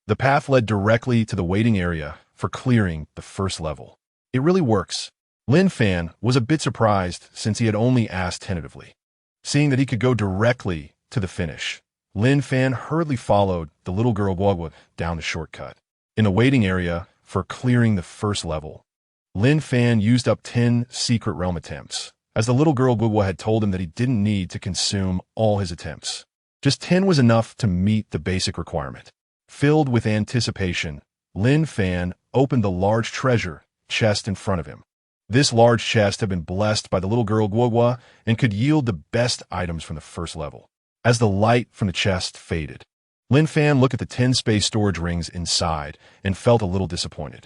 The path led directly to the waiting area for clearing the 1st level. It really works. Lin Fan was a bit surprised since he had only asked tentatively. Seeing that he could go directly to the finish, Lin Fan hurriedly followed the little girl Guogua down the shortcut. In the waiting area for clearing the 1st level, Lin Fan used up 10 secret realm attempts, as the little girl Guogua had told him that he didn't need to consume all his attempts. Just 10 was enough to meet the basic requirement. Filled with anticipation, Lin Fan opened the large treasure chest in front of him. This large chest had been blessed by the little girl Guogua and could yield the best items from the 1st level. As the light from the chest faded, Lin Fan looked at the 10 space storage rings inside and felt a little disappointed.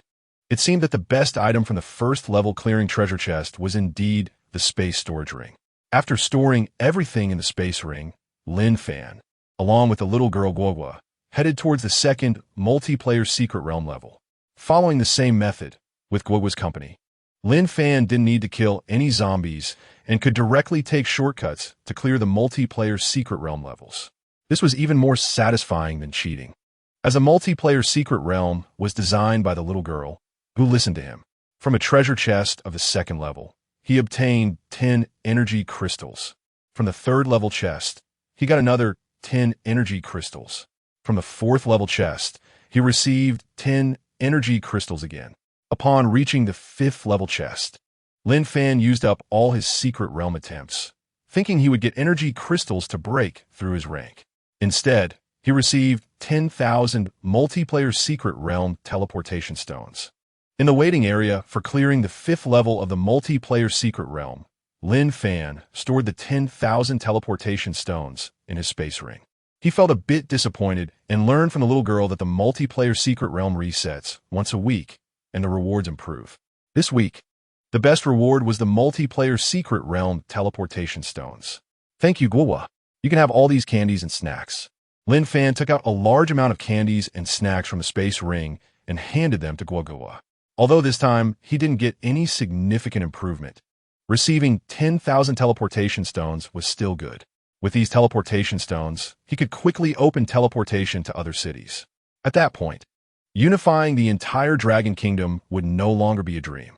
It seemed that the best item from the 1st level clearing treasure chest was indeed the space storage ring. After storing everything in the space ring, Lin Fan, along with the little girl Guogua, headed towards the 2nd multiplayer secret realm level. Following the same method with Guogua's company, Lin Fan didn't need to kill any zombies and could directly take shortcuts to clear the multiplayer secret realm levels. This was even more satisfying than cheating. As a multiplayer secret realm was designed by the little girl, who listened to him. From a treasure chest of the second level, he obtained 10 energy crystals. From the third level chest, he got another 10 energy crystals. From the fourth level chest, he received 10 energy crystals again. Upon reaching the fifth level chest, Lin Fan used up all his secret realm attempts, thinking he would get energy crystals to break through his rank. Instead, he received 10,000 multiplayer secret realm teleportation stones. In the waiting area for clearing the fifth level of the multiplayer secret realm, Lin Fan stored the 10,000 teleportation stones in his space ring. He felt a bit disappointed and learned from the little girl that the multiplayer secret realm resets once a week and the rewards improve. This week, the best reward was the multiplayer secret realm teleportation stones. Thank you, Guowa. You can have all these candies and snacks. Lin Fan took out a large amount of candies and snacks from the space ring and handed them to Guowa. Although this time, he didn't get any significant improvement. Receiving 10,000 teleportation stones was still good. With these teleportation stones, he could quickly open teleportation to other cities. At that point, unifying the entire Dragon Kingdom would no longer be a dream.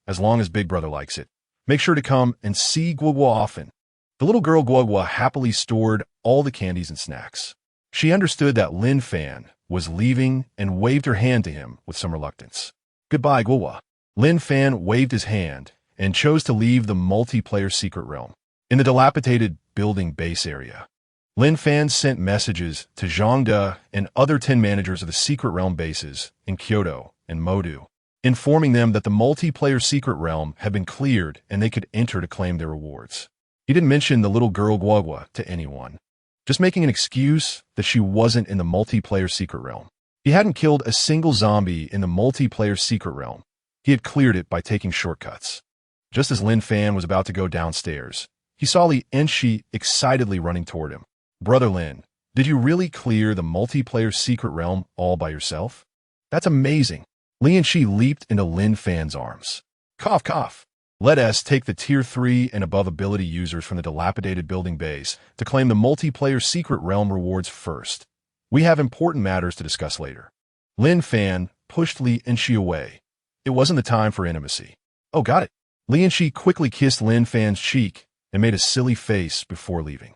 As long as Big Brother likes it. Make sure to come and see Guowa often. The little girl Guowa happily stored all the candies and snacks. She understood that Lin Fan was leaving and waved her hand to him with some reluctance. Goodbye, Guowa. Lin Fan waved his hand and chose to leave the multiplayer secret realm. In the dilapidated building base area, Lin Fan sent messages to Zhangde and other 10 managers of the secret realm bases in Kyoto and Modu, informing them that the multiplayer secret realm had been cleared and they could enter to claim their rewards. He didn't mention the little girl Guowa to anyone, just making an excuse that she wasn't in the multiplayer secret realm. He hadn't killed a single zombie in the multiplayer secret realm. He had cleared it by taking shortcuts. Just as Lin Fan was about to go downstairs, he saw Li Enshi excitedly running toward him. Brother Lin, did you really clear the multiplayer secret realm all by yourself? That's amazing. Li Enshi leaped into Lin Fan's arms. Cough, cough. Let us take the Tier 3 and above ability users from the dilapidated building base to claim the multiplayer secret realm rewards first. We have important matters to discuss later. Lin Fan pushed Li Enshi away. It wasn't the time for intimacy. Oh, got it. Li Enshi quickly kissed Lin Fan's cheek and made a silly face before leaving.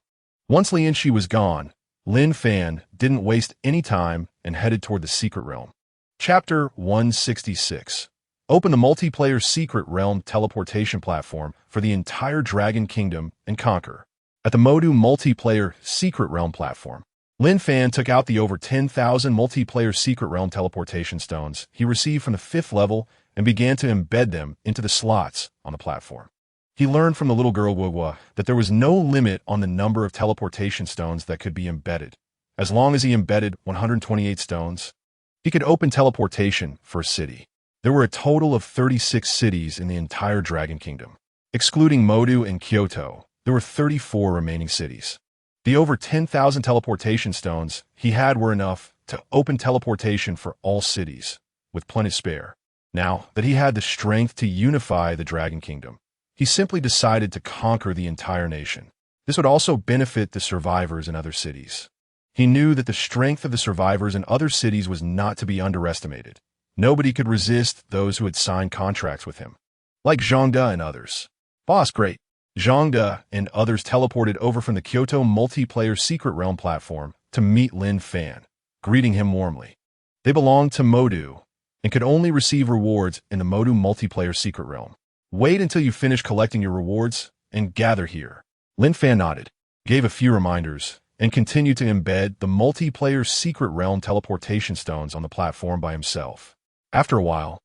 Once Li Enshi was gone, Lin Fan didn't waste any time and headed toward the secret realm. Chapter 166. Open the multiplayer secret realm teleportation platform for the entire Dragon Kingdom and conquer. At the Modu multiplayer secret realm platform, Lin Fan took out the over 10,000 multiplayer secret realm teleportation stones he received from the 5th level and began to embed them into the slots on the platform. He learned from the little girl Guowa that there was no limit on the number of teleportation stones that could be embedded. As long as he embedded 128 stones, he could open teleportation for a city. There were a total of 36 cities in the entire Dragon Kingdom. Excluding Modu and Kyoto, there were 34 remaining cities. The over 10,000 teleportation stones he had were enough to open teleportation for all cities, with plenty spare. Now that he had the strength to unify the Dragon Kingdom, he simply decided to conquer the entire nation. This would also benefit the survivors in other cities. He knew that the strength of the survivors in other cities was not to be underestimated. Nobody could resist those who had signed contracts with him, like Zhangde and others. Boss, great. Zhangde and others teleported over from the Kyoto multiplayer secret realm platform to meet Lin Fan, greeting him warmly. They belonged to Modu and could only receive rewards in the Modu multiplayer secret realm. Wait until you finish collecting your rewards and gather here. Lin Fan nodded, gave a few reminders, and continued to embed the multiplayer secret realm teleportation stones on the platform by himself. After a while,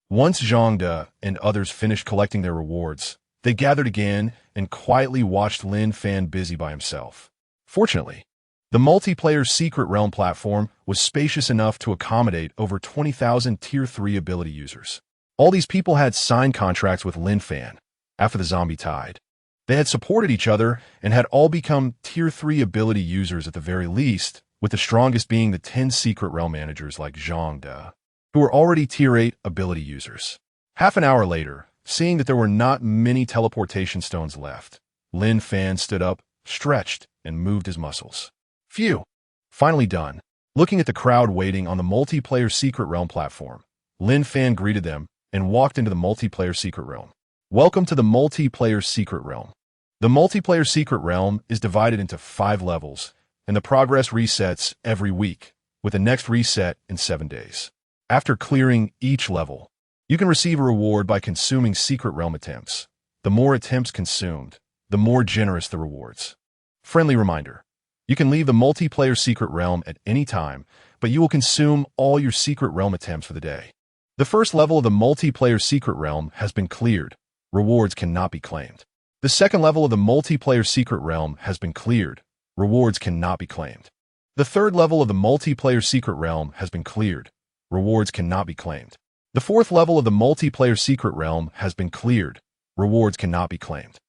once Zhangde and others finished collecting their rewards, they gathered again and quietly watched Lin Fan busy by himself. Fortunately, the multiplayer secret realm platform was spacious enough to accommodate over 20,000 Tier 3 ability users. All these people had signed contracts with Lin Fan after the zombie tide. They had supported each other and had all become Tier 3 ability users at the very least, with the strongest being the 10 secret realm managers like Zhangde, who were already Tier 8 ability users. Half an hour later, seeing that there were not many teleportation stones left, Lin Fan stood up, stretched, and moved his muscles. Phew! Finally done. Looking at the crowd waiting on the multiplayer secret realm platform, Lin Fan greeted them and walked into the multiplayer secret realm. Welcome to the multiplayer secret realm. The multiplayer secret realm is divided into 5 levels, and the progress resets every week, with the next reset in 7 days. After clearing each level, you can receive a reward by consuming secret realm attempts. The more attempts consumed, the more generous the rewards. Friendly reminder: you can leave the multiplayer secret realm at any time, but you will consume all your secret realm attempts for the day. The first level of the multiplayer secret realm has been cleared. Rewards cannot be claimed. The second level of the multiplayer secret realm has been cleared. Rewards cannot be claimed. The third level of the multiplayer secret realm has been cleared. Rewards cannot be claimed. The fourth level of the multiplayer secret realm has been cleared. Rewards cannot be claimed.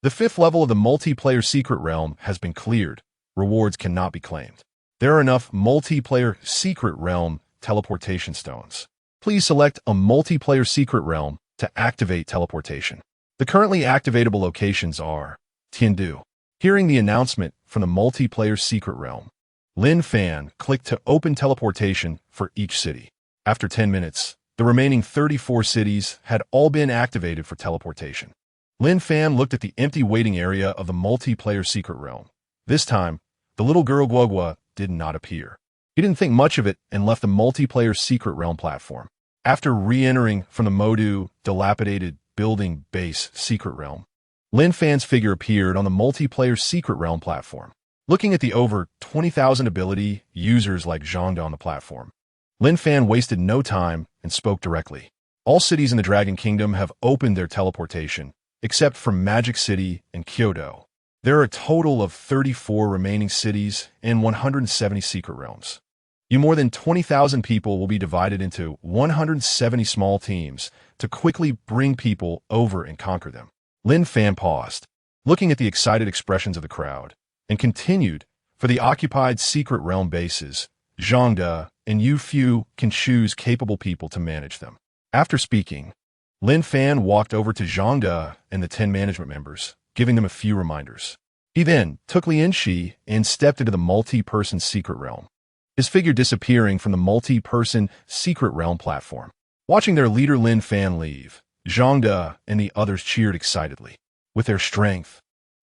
The fifth level of the multiplayer secret realm has been cleared. Rewards cannot be claimed. There are enough multiplayer secret realm teleportation stones. Please select a multiplayer secret realm to activate teleportation. The currently activatable locations are Tiandu. Hearing the announcement from the multiplayer secret realm, Lin Fan clicked to open teleportation for each city. After 10 minutes, the remaining 34 cities had all been activated for teleportation. Lin Fan looked at the empty waiting area of the multiplayer secret realm. This time, the little girl Guogua did not appear. He didn't think much of it and left the multiplayer secret realm platform. After re-entering from the Modu dilapidated building base secret realm, Lin Fan's figure appeared on the multiplayer secret realm platform. Looking at the over 20,000 ability users like Zhangda on the platform, Lin Fan wasted no time and spoke directly. All cities in the Dragon Kingdom have opened their teleportation, except for Magic City and Kyoto. There are a total of 34 remaining cities and 170 secret realms. You more than 20,000 people will be divided into 170 small teams to quickly bring people over and conquer them. Lin Fan paused, looking at the excited expressions of the crowd, and continued, for the occupied secret realm bases, Zhangda and Yu Fu can choose capable people to manage them. After speaking, Lin Fan walked over to Zhangda and the 10 management members, giving them a few reminders. He then took Lin Shi and stepped into the multi-person secret realm, his figure disappearing from the multi-person secret realm platform. Watching their leader Lin Fan leave, Zhangda and the others cheered excitedly. With their strength,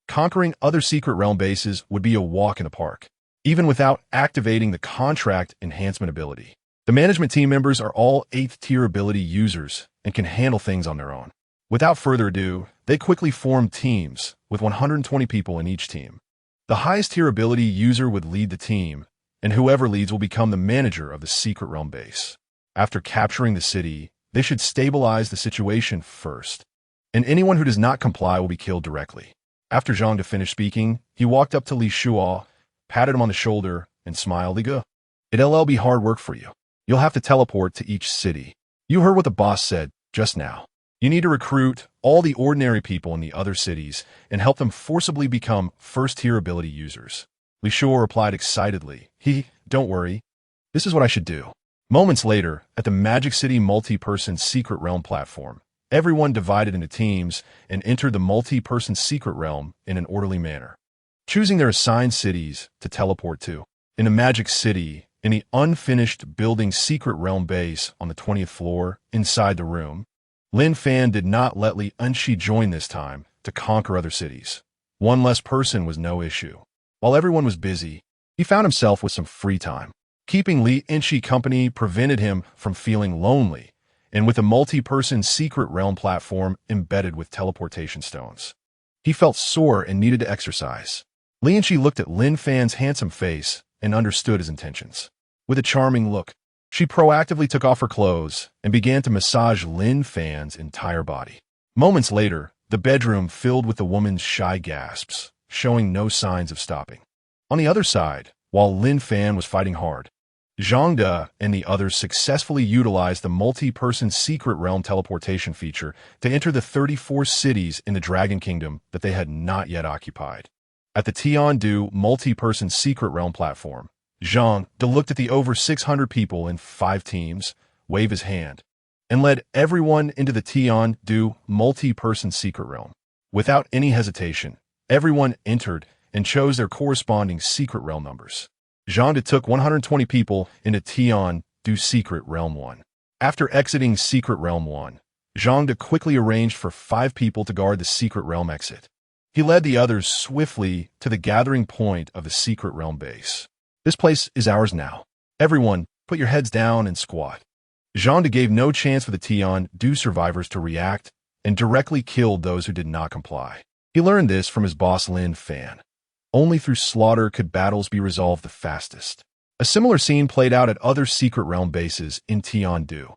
conquering other secret realm bases would be a walk in the park, even without activating the contract enhancement ability. The management team members are all 8th tier ability users and can handle things on their own. Without further ado, they quickly formed teams with 120 people in each team. The highest tier ability user would lead the team, and whoever leads will become the manager of the secret realm base. After capturing the city, they should stabilize the situation first, and anyone who does not comply will be killed directly. After Zhang finished speaking, he walked up to Li Shuo, patted him on the shoulder, and smiled. It'll be hard work for you. You'll have to teleport to each city. You heard what the boss said just now. You need to recruit all the ordinary people in the other cities and help them forcibly become first-tier ability users. Li Shuo replied excitedly. Don't worry. This is what I should do. Moments later, at the Magic City multi-person secret realm platform, everyone divided into teams and entered the multi-person secret realm in an orderly manner, choosing their assigned cities to teleport to. In the Magic City, in the unfinished building secret realm base on the 20th floor, inside the room, Lin Fan did not let Li Enshi join this time to conquer other cities. One less person was no issue. While everyone was busy, he found himself with some free time. Keeping Li Enshi company prevented him from feeling lonely, and with a multi-person secret realm platform embedded with teleportation stones, he felt sore and needed to exercise. Li Enshi looked at Lin Fan's handsome face and understood his intentions. With a charming look, she proactively took off her clothes and began to massage Lin Fan's entire body. Moments later, the bedroom filled with the woman's shy gasps, showing no signs of stopping. On the other side, while Lin Fan was fighting hard, Zhangda and the others successfully utilized the multi-person secret realm teleportation feature to enter the 34 cities in the Dragon Kingdom that they had not yet occupied. At the Tiandu multi-person secret realm platform, Zhang looked at the over 600 people in 5 teams, waved his hand, and led everyone into the Tiandu multi-person secret realm. Without any hesitation, everyone entered and chose their corresponding secret realm numbers. Zhang took 120 people into Tiandu secret realm 1. After exiting Secret Realm 1, Zhang De quickly arranged for 5 people to guard the Secret Realm exit. He led the others swiftly to the gathering point of the Secret Realm base. This place is ours now. Everyone, put your heads down and squat. Zhang De gave no chance for the Tian-Du survivors to react and directly killed those who did not comply. He learned this from his boss Lin Fan. Only through slaughter could battles be resolved the fastest. A similar scene played out at other Secret Realm bases in Tian-Du.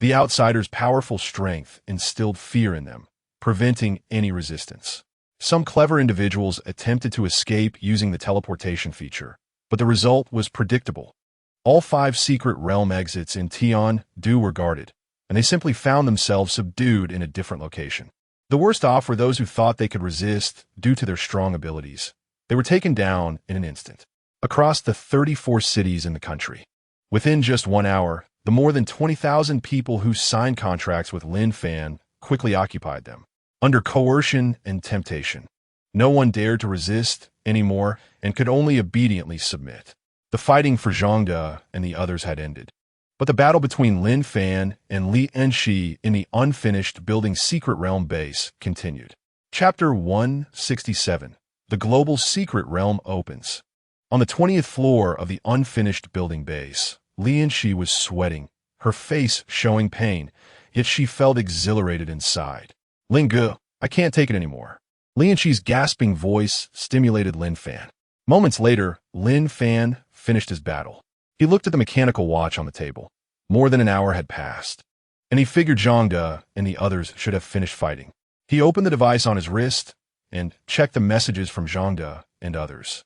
The outsiders' powerful strength instilled fear in them, preventing any resistance. Some clever individuals attempted to escape using the teleportation feature, but the result was predictable. All 5 Secret Realm exits in Tian-Du were guarded, and they simply found themselves subdued in a different location. The worst off were those who thought they could resist due to their strong abilities. They were taken down in an instant. Across the 34 cities in the country. Within just 1 hour, the more than 20,000 people who signed contracts with Lin Fan quickly occupied them. Under coercion and temptation. No one dared to resist anymore and could only obediently submit. The fighting for Zhang De and the others had ended. But the battle between Lin Fan and Li Enshi in the unfinished building Secret Realm base continued. Chapter 167. The Global Secret Realm opens. On the 20th floor of the unfinished building base, Li Enshi was sweating, her face showing pain, yet she felt exhilarated inside. Ling Gu, I can't take it anymore. Li Enshi's gasping voice stimulated Lin Fan. Moments later, Lin Fan finished his battle. He looked at the mechanical watch on the table. More than an hour had passed, and he figured Zhang De and the others should have finished fighting. He opened the device on his wrist and checked the messages from Zhang De and others.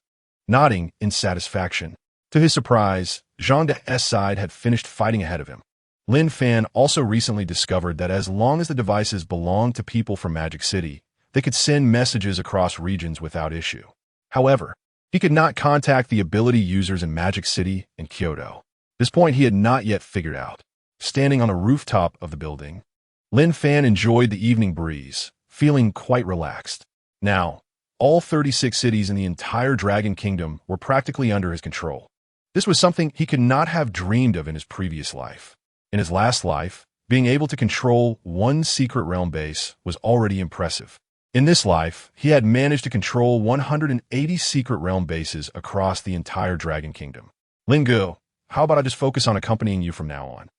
Nodding in satisfaction. To his surprise, Zhang De's side had finished fighting ahead of him. Lin Fan also recently discovered that as long as the devices belonged to people from Magic City, they could send messages across regions without issue. However, he could not contact the ability users in Magic City and Kyoto. This point he had not yet figured out. Standing on a rooftop of the building, Lin Fan enjoyed the evening breeze, feeling quite relaxed. Now, all 36 cities in the entire Dragon Kingdom were practically under his control. This was something he could not have dreamed of in his previous life. In his last life, being able to control one Secret Realm base was already impressive. In this life, he had managed to control 180 Secret Realm bases across the entire Dragon Kingdom. Ling Gu, how about I just focus on accompanying you from now on?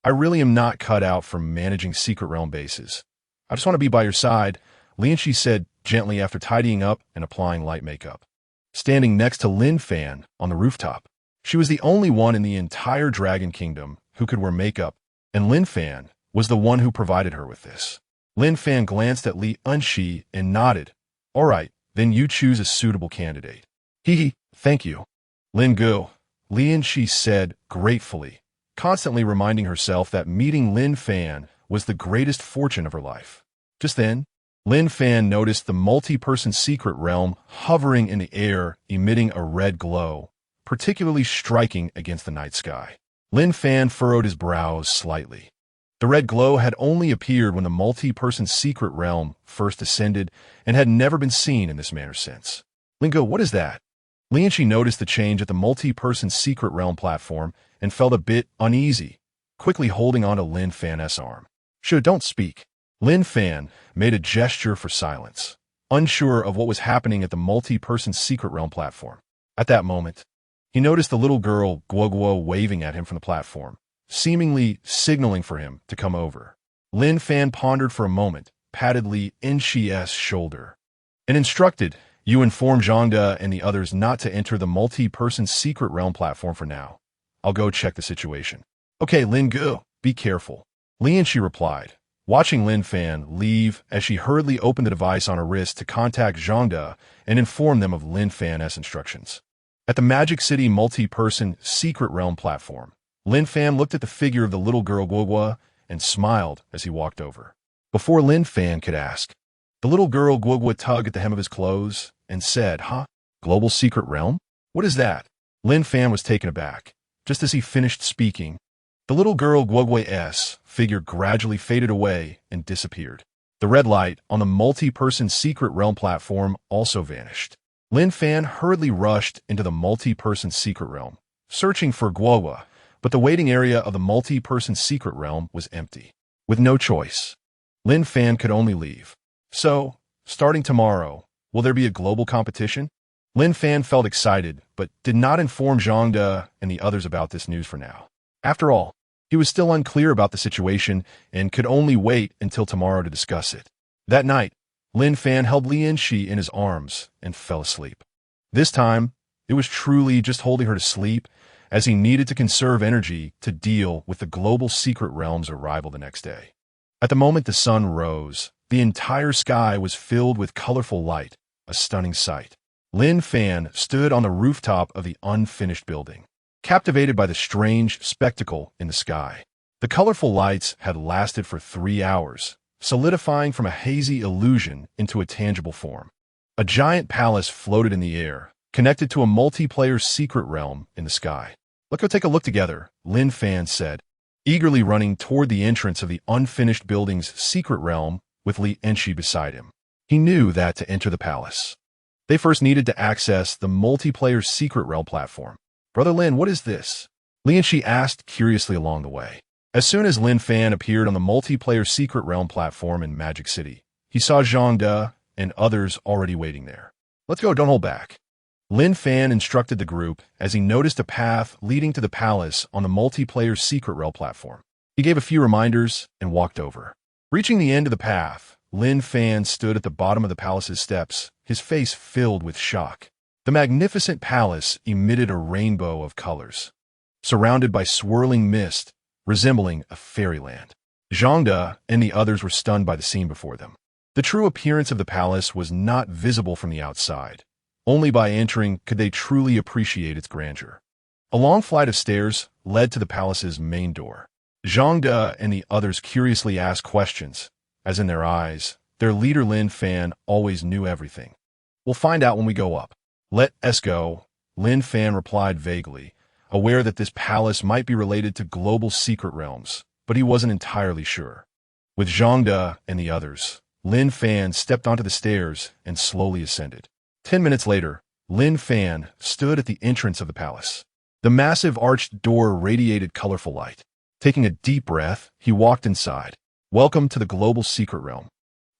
I really am not cut out for managing Secret Realm bases. I just want to be by your side, Li Enshi said gently after tidying up and applying light makeup. Standing next to Lin Fan on the rooftop, she was the only one in the entire Dragon Kingdom who could wear makeup, and Lin Fan was the one who provided her with this. Lin Fan glanced at Li Enshi and nodded. All right, then you choose a suitable candidate. Hee, thank you. Ling Gu, Li Enshi said gratefully, constantly reminding herself that meeting Lin Fan was the greatest fortune of her life. Just then, Lin Fan noticed the multi-person Secret Realm hovering in the air, emitting a red glow, particularly striking against the night sky. Lin Fan furrowed his brows slightly. The red glow had only appeared when the multi-person Secret Realm first ascended and had never been seen in this manner since. Ling Gu, what is that? Li Enshi noticed the change at the multi-person Secret Realm platform and felt a bit uneasy, quickly holding onto Lin Fan's arm. Don't speak. Lin Fan made a gesture for silence, unsure of what was happening at the multi-person Secret Realm platform. At that moment, he noticed the little girl Guoguo waving at him from the platform, seemingly signaling for him to come over. Lin Fan pondered for a moment, patted Li Enshi's shoulder, and instructed, you inform Zhang De and the others not to enter the multi-person Secret Realm platform for now. I'll go check the situation. Okay, Ling Gu, be careful. Li Enshi replied, watching Lin Fan leave as she hurriedly opened the device on her wrist to contact Zhang De and inform them of Lin Fan's instructions. At the Magic City multi-person Secret Realm platform, Lin Fan looked at the figure of the little girl Guoguo and smiled as he walked over. Before Lin Fan could ask, the little girl Guoguo tugged at the hem of his clothes and said, Global Secret Realm? What is that? Lin Fan was taken aback. Just as he finished speaking, the little girl Guoguo's figure gradually faded away and disappeared. The red light on the multi-person Secret Realm platform also vanished. Lin Fan hurriedly rushed into the multi-person Secret Realm, searching for Guoguo, But the waiting area of the multi-person secret realm was empty. With no choice, Lin Fan could only leave. So, starting tomorrow, will there be a global competition? Lin Fan felt excited, but did not inform Zhang De and the others about this news for now. After all, he was still unclear about the situation and could only wait until tomorrow to discuss it. That night, Lin Fan held Lian Shi in his arms and fell asleep. This time, it was truly just holding her to sleep, as he needed to conserve energy to deal with the global secret realm's arrival the next day. At the moment the sun rose, the entire sky was filled with colorful light, a stunning sight. Lin Fan stood on the rooftop of the unfinished building, captivated by the strange spectacle in the sky. The colorful lights had lasted for 3 hours, solidifying from a hazy illusion into a tangible form. A giant palace floated in the air, connected to a multiplayer secret realm in the sky. "Let's go take a look together," Lin Fan said, eagerly running toward the entrance of the unfinished building's secret realm with Li Enshi beside him. He knew that to enter the palace, they first needed to access the multiplayer secret realm platform. "Brother Lin, what is this?" Li Enshi asked curiously along the way. As soon as Lin Fan appeared on the multiplayer secret realm platform in Magic City, he saw Zhang De and others already waiting there. "Let's go, don't hold back." Lin Fan instructed the group as he noticed a path leading to the palace on the multiplayer secret realm platform. He gave a few reminders and walked over. Reaching the end of the path, Lin Fan stood at the bottom of the palace's steps, his face filled with shock. The magnificent palace emitted a rainbow of colors, surrounded by swirling mist, resembling a fairyland. Zhang De and the others were stunned by the scene before them. The true appearance of the palace was not visible from the outside. Only by entering could they truly appreciate its grandeur. A long flight of stairs led to the palace's main door. Zhang De and the others curiously asked questions, as in their eyes, their leader Lin Fan always knew everything. "We'll find out when we go up. Let us go," Lin Fan replied vaguely, aware that this palace might be related to global secret realms, but he wasn't entirely sure. With Zhang De and the others, Lin Fan stepped onto the stairs and slowly ascended. 10 minutes later, Lin Fan stood at the entrance of the palace. The massive arched door radiated colorful light. Taking a deep breath, he walked inside. "Welcome to the global secret realm.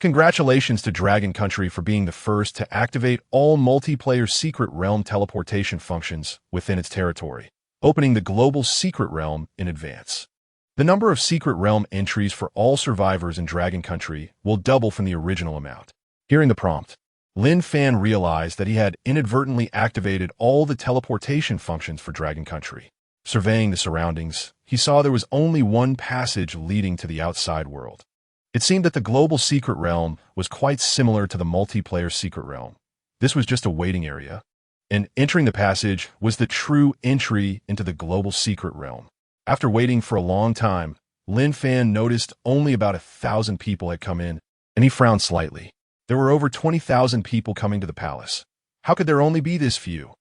Congratulations to Dragon Country for being the first to activate all multiplayer secret realm teleportation functions within its territory, opening the global secret realm in advance. The number of secret realm entries for all survivors in Dragon Country will double from the original amount." Hearing the prompt, Lin Fan realized that he had inadvertently activated all the teleportation functions for Dragon Country. Surveying the surroundings, he saw there was only one passage leading to the outside world. It seemed that the global secret realm was quite similar to the multiplayer secret realm. This was just a waiting area, and entering the passage was the true entry into the global secret realm. After waiting for a long time, Lin Fan noticed only about 1,000 people had come in, and he frowned slightly. There were over 20,000 people coming to the palace. How could there only be this few?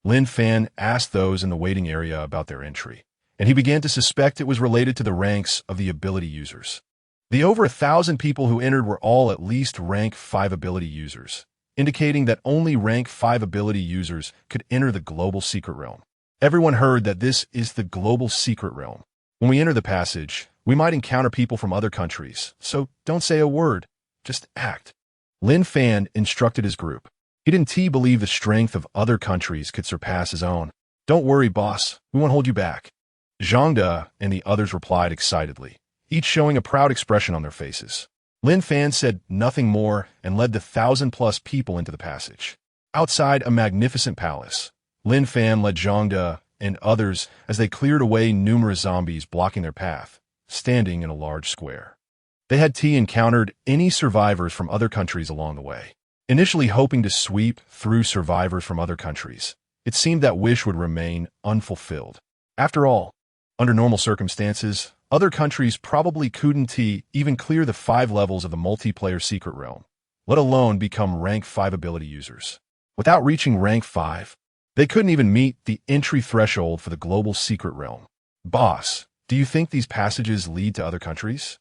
Lin Fan asked those in the waiting area about their entry, and he began to suspect it was related to the ranks of the ability users. The over 1,000 people who entered were all at least rank 5 ability users, indicating that only rank 5 ability users could enter the global secret realm. Everyone heard that this is the global secret realm. When we enter the passage, we might encounter people from other countries, so don't say a word, just act. Lin Fan instructed his group. He didn't believe the strength of other countries could surpass his own. "Don't worry, boss. We won't hold you back." Zhang De and the others replied excitedly, each showing a proud expression on their faces. Lin Fan said nothing more and led the 1,000-plus people into the passage. Outside a magnificent palace, Lin Fan led Zhang De and others as they cleared away numerous zombies blocking their path, standing in a large square. They had encountered any survivors from other countries along the way. Initially hoping to sweep through survivors from other countries, it seemed that wish would remain unfulfilled. After all, under normal circumstances, other countries probably couldn't even clear the 5 levels of the multiplayer secret realm, let alone become rank 5 ability users. Without reaching rank 5, they couldn't even meet the entry threshold for the global secret realm. "Boss, do you think these passages lead to other countries?"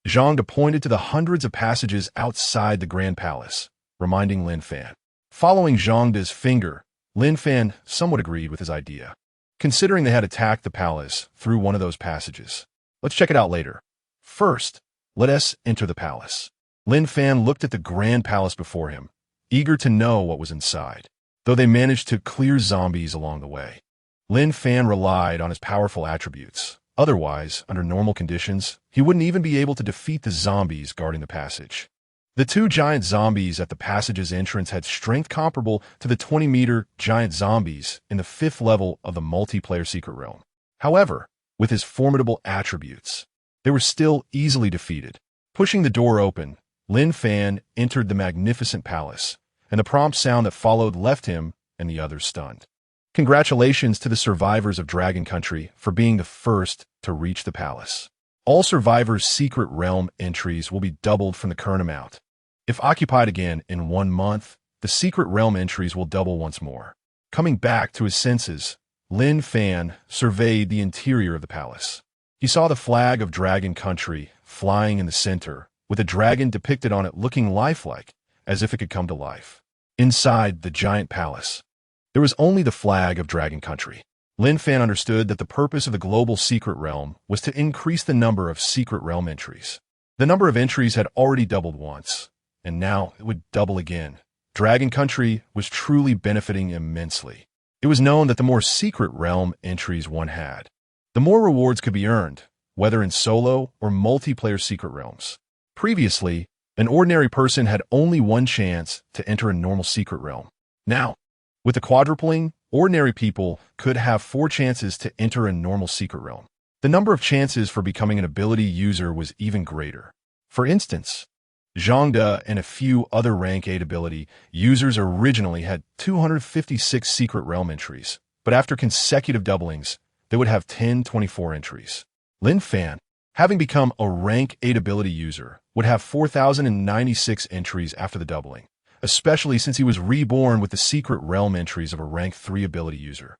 Zhang De pointed to the hundreds of passages outside the Grand Palace, reminding Lin Fan. Following Zhang De's finger, Lin Fan somewhat agreed with his idea. considering they had attacked the palace through one of those passages. Let's check it out later. First, let us enter the palace. Lin Fan looked at the grand palace before him, eager to know what was inside, though they managed to clear zombies along the way. Lin Fan relied on his powerful attributes. Otherwise, under normal conditions, he wouldn't even be able to defeat the zombies guarding the passage. The two giant zombies at the passage's entrance had strength comparable to the 20-meter giant zombies in the 5th level of the multiplayer secret realm. However, with his formidable attributes, they were still easily defeated. Pushing the door open, Lin Fan entered the magnificent palace, and the prompt sound that followed left him and the others stunned. Congratulations to the survivors of Dragon Country for being the first to reach the palace. All survivors' secret realm entries will be doubled from the current amount. If occupied again in 1 month, the secret realm entries will double once more. Coming back to his senses, Lin Fan surveyed the interior of the palace. He saw the flag of Dragon Country flying in the center, with a dragon depicted on it looking lifelike, as if it could come to life. Inside the giant palace, there was only the flag of Dragon Country. Lin Fan understood that the purpose of the global secret realm was to increase the number of secret realm entries. The number of entries had already doubled once, and now it would double again. Dragon Country was truly benefiting immensely. It was known that the more secret realm entries one had, the more rewards could be earned, whether in solo or multiplayer secret realms. Previously, an ordinary person had only one chance to enter a normal secret realm. Now, with the quadrupling, ordinary people could have 4 chances to enter a normal secret realm. The number of chances for becoming an ability user was even greater. For instance, Zhangde and a few other rank 8 ability users originally had 256 secret realm entries, but after consecutive doublings, they would have 1024 entries. Lin Fan, having become a rank 8 ability user, would have 4,096 entries after the doubling, especially since he was reborn with the secret realm entries of a rank 3 ability user,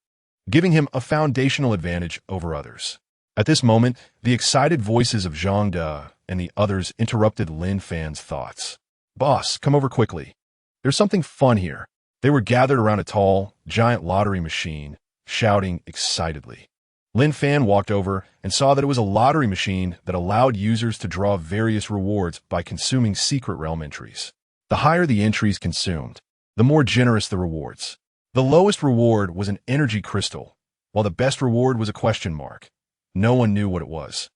giving him a foundational advantage over others. At this moment, the excited voices of Zhangde and the others interrupted Lin Fan's thoughts. "Boss, come over quickly. There's something fun here." They were gathered around a tall, giant lottery machine, shouting excitedly. Lin Fan walked over and saw that it was a lottery machine that allowed users to draw various rewards by consuming secret realm entries. The higher the entries consumed, the more generous the rewards. The lowest reward was an energy crystal, while the best reward was a question mark. No one knew what it was.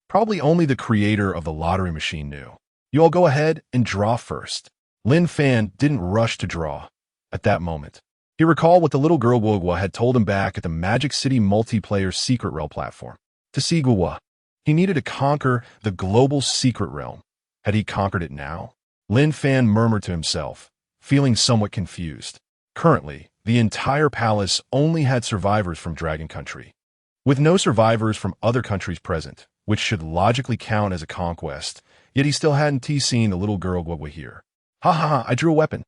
Probably only the creator of the lottery machine knew. "You all go ahead and draw first." Lin Fan didn't rush to draw. At that moment, he recalled what the little girl Guogua had told him back at the Magic City multiplayer secret realm platform. To see Guogua, he needed to conquer the global secret realm. Had he conquered it now? Lin Fan murmured to himself, feeling somewhat confused. Currently, the entire palace only had survivors from Dragon Country. With no survivors from other countries present, which should logically count as a conquest, yet he still hadn't seen the little girl Guogua here. "Ha ha ha, I drew a weapon."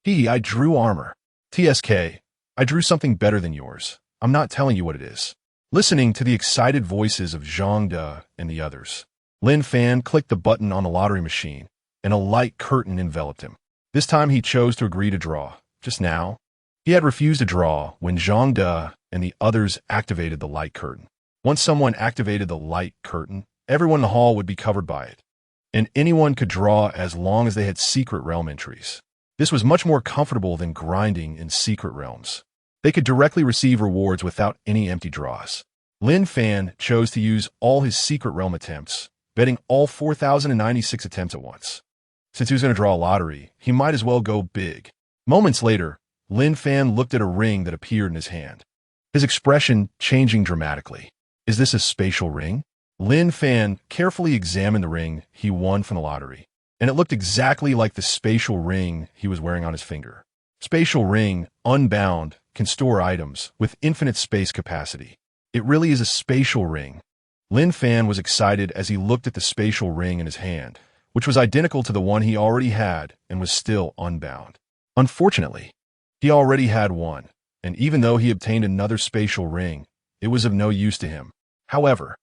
"I drew armor." "TSK, I drew something better than yours. I'm not telling you what it is." Listening to the excited voices of Zhangde and the others, Lin Fan clicked the button on the lottery machine, and a light curtain enveloped him. This time he chose to agree to draw. Just now, he had refused to draw when Zhangde and the others activated the light curtain. Once someone activated the light curtain, everyone in the hall would be covered by it, and anyone could draw as long as they had secret realm entries. This was much more comfortable than grinding in secret realms. They could directly receive rewards without any empty draws. Lin Fan chose to use all his secret realm attempts, betting all 4,096 attempts at once. Since he was going to draw a lottery, he might as well go big. Moments later, Lin Fan looked at a ring that appeared in his hand, his expression changing dramatically. "Is this a spatial ring?" Lin Fan carefully examined the ring he won from the lottery, and it looked exactly like the spatial ring he was wearing on his finger. Spatial ring, unbound, can store items with infinite space capacity. It really is a spatial ring. Lin Fan was excited as he looked at the spatial ring in his hand, which was identical to the one he already had and was still unbound. Unfortunately, he already had one, and even though he obtained another spatial ring, it was of no use to him. However,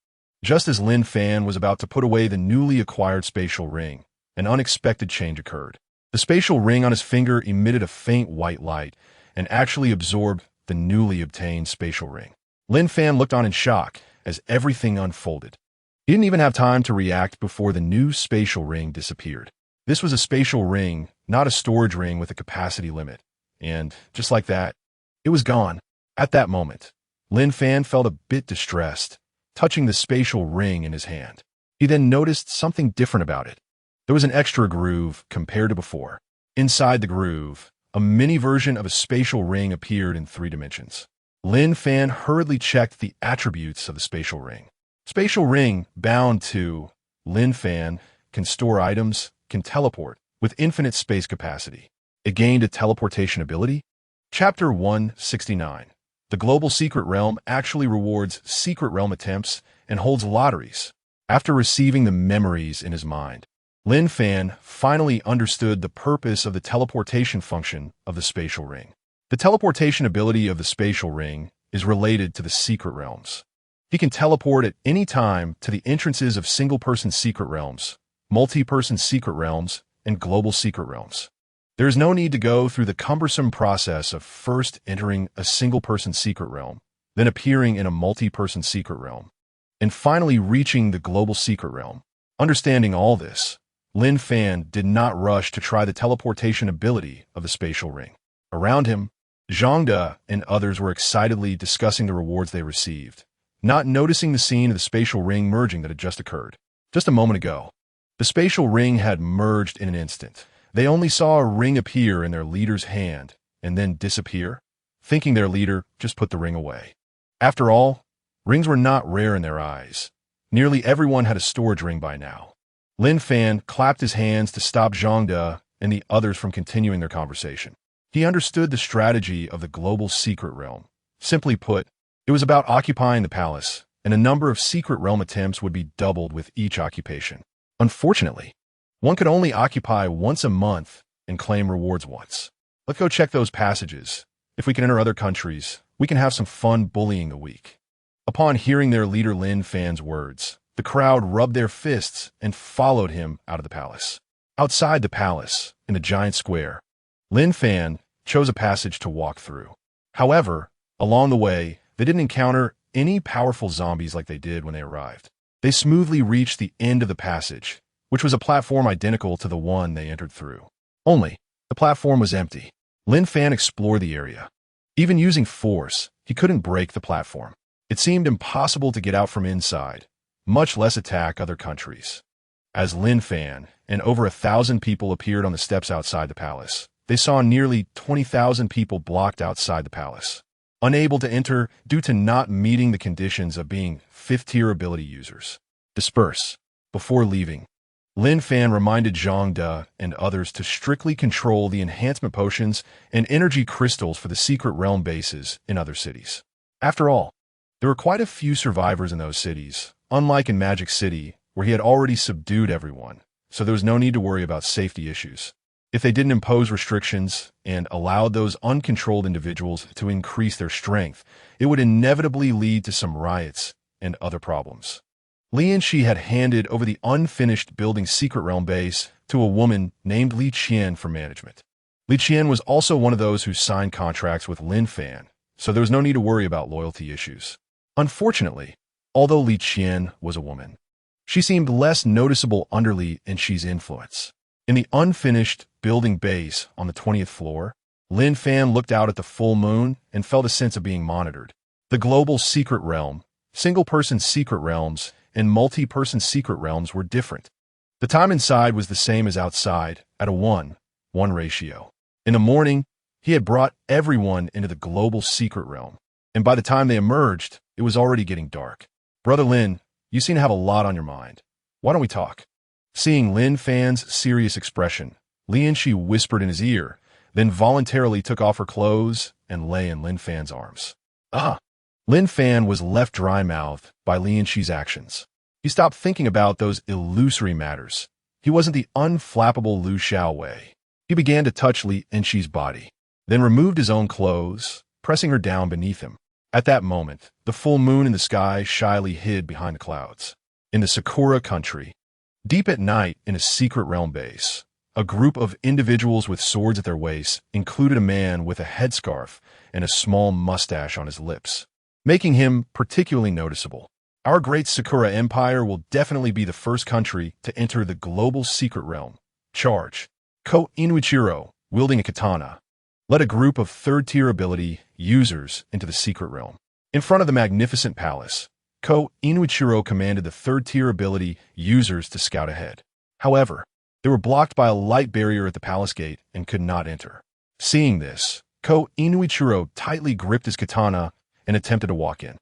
just as Lin Fan was about to put away the newly acquired spatial ring, an unexpected change occurred. The spatial ring on his finger emitted a faint white light and actually absorbed the newly obtained spatial ring. Lin Fan looked on in shock as everything unfolded. He didn't even have time to react before the new spatial ring disappeared. This was a spatial ring, not a storage ring with a capacity limit. And just like that, it was gone. At that moment, Lin Fan felt a bit distressed, touching the spatial ring in his hand. He then noticed something different about it. There was an extra groove compared to before. Inside the groove, a mini version of a spatial ring appeared in 3 dimensions. Lin Fan hurriedly checked the attributes of the spatial ring. Spatial ring bound to Lin Fan can store items, can teleport with infinite space capacity. It gained a teleportation ability. Chapter 169. The Global Secret Realm actually rewards secret realm attempts and holds lotteries. After receiving the memories in his mind, Lin Fan finally understood the purpose of the teleportation function of the spatial ring. The teleportation ability of the spatial ring is related to the secret realms. He can teleport at any time to the entrances of single-person secret realms, multi-person secret realms, and global secret realms. There is no need to go through the cumbersome process of first entering a single-person secret realm, then appearing in a multi-person secret realm, and finally reaching the global secret realm. Understanding all this, Lin Fan did not rush to try the teleportation ability of the spatial ring. Around him, Zhangde and others were excitedly discussing the rewards they received, not noticing the scene of the spatial ring merging that had just occurred. Just a moment ago, the spatial ring had merged in an instant. They only saw a ring appear in their leader's hand and then disappear, thinking their leader just put the ring away. After all, rings were not rare in their eyes. Nearly everyone had a storage ring by now. Lin Fan clapped his hands to stop Zhangde and the others from continuing their conversation. He understood the strategy of the global secret realm. Simply put, it was about occupying the palace, and a number of secret realm attempts would be doubled with each occupation. Unfortunately, one could only occupy once a month and claim rewards once. Let's go check those passages. If we can enter other countries, we can have some fun bullying the weak. Upon hearing their leader Lin Fan's words, the crowd rubbed their fists and followed him out of the palace. Outside the palace, in the giant square, Lin Fan chose a passage to walk through. However, along the way, they didn't encounter any powerful zombies like they did when they arrived. They smoothly reached the end of the passage, which was a platform identical to the one they entered through. Only, the platform was empty. Lin Fan explored the area. Even using force, he couldn't break the platform. It seemed impossible to get out from inside, much less attack other countries. As Lin Fan and over 1,000 people appeared on the steps outside the palace, they saw nearly 20,000 people blocked outside the palace, unable to enter due to not meeting the conditions of being 5th-tier ability users. Disperse. Before leaving, Lin Fan reminded Zhangde and others to strictly control the enhancement potions and energy crystals for the secret realm bases in other cities. After all, there were quite a few survivors in those cities, unlike in Magic City, where he had already subdued everyone, so there was no need to worry about safety issues. If they didn't impose restrictions and allowed those uncontrolled individuals to increase their strength, it would inevitably lead to some riots and other problems. Lin Shi had handed over the unfinished building secret realm base to a woman named Li Qian for management. Li Qian was also one of those who signed contracts with Lin Fan, so there was no need to worry about loyalty issues. Unfortunately, although Li Qian was a woman, she seemed less noticeable under Li Shi's influence. In the unfinished building base on the 20th floor, Lin Fan looked out at the full moon and felt a sense of being monitored. The global secret realm, single-person secret realms, and multi-person secret realms were different. The time inside was the same as outside, at a 1:1 ratio. In the morning, he had brought everyone into the global secret realm, and by the time they emerged, it was already getting dark. Brother Lin, you seem to have a lot on your mind. Why don't we talk? Seeing Lin Fan's serious expression, Li Shi whispered in his ear, then voluntarily took off her clothes and lay in Lin Fan's arms. Lin Fan was left dry-mouthed by Li Shi's actions. He stopped thinking about those illusory matters. He wasn't the unflappable Lu Xiaowei. He began to touch Li Shi's body, then removed his own clothes, pressing her down beneath him. At that moment, the full moon in the sky shyly hid behind the clouds. In the Sakura country, deep at night in a secret realm base, a group of individuals with swords at their waists included a man with a headscarf and a small mustache on his lips. making him particularly noticeable. Our great Sakura Empire will definitely be the first country to enter the global secret realm. Charge. Ko Inuichiro, wielding a katana, led a group of third-tier ability users into the secret realm. In front of the magnificent palace, Ko Inuichiro commanded the third-tier ability users to scout ahead. However, they were blocked by a light barrier at the palace gate and could not enter. Seeing this, Ko Inuichiro tightly gripped his katana and attempted to walk in.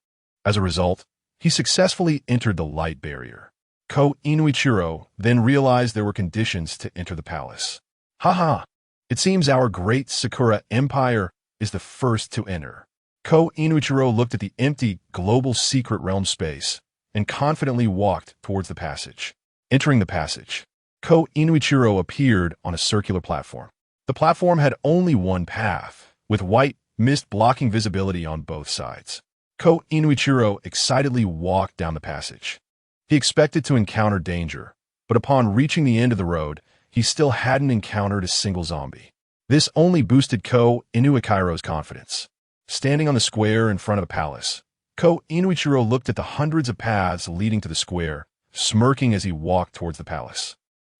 As a result, he successfully entered the light barrier. Ko Inuichiro then realized there were conditions to enter the palace. Haha! It seems our great Sakura Empire is the first to enter. Ko Inuichiro looked at the empty global secret realm space and confidently walked towards the passage. Entering the passage, Ko Inuichiro appeared on a circular platform. The platform had only one path, with white mist blocking visibility on both sides. Ko Inuichiro excitedly walked down the passage. He expected to encounter danger, but upon reaching the end of the road, he still hadn't encountered a single zombie. This only boosted Ko Inuichiro's confidence. Standing on the square in front of the palace, Ko Inuichiro looked at the hundreds of paths leading to the square, smirking as he walked towards the palace.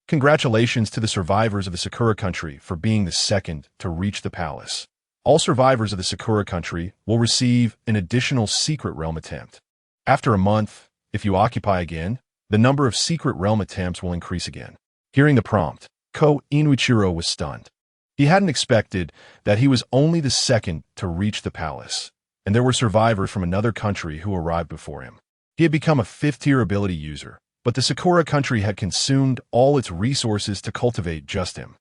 Congratulations to the survivors of the Sakura country for being the second to reach the palace. All survivors of the Sakura country will receive an additional secret realm attempt. After a month, if you occupy again, the number of secret realm attempts will increase again. Hearing the prompt, Ko Inuichiro was stunned. He hadn't expected that he was only the second to reach the palace, and there were survivors from another country who arrived before him. He had become a fifth-tier ability user, but the Sakura country had consumed all its resources to cultivate just him.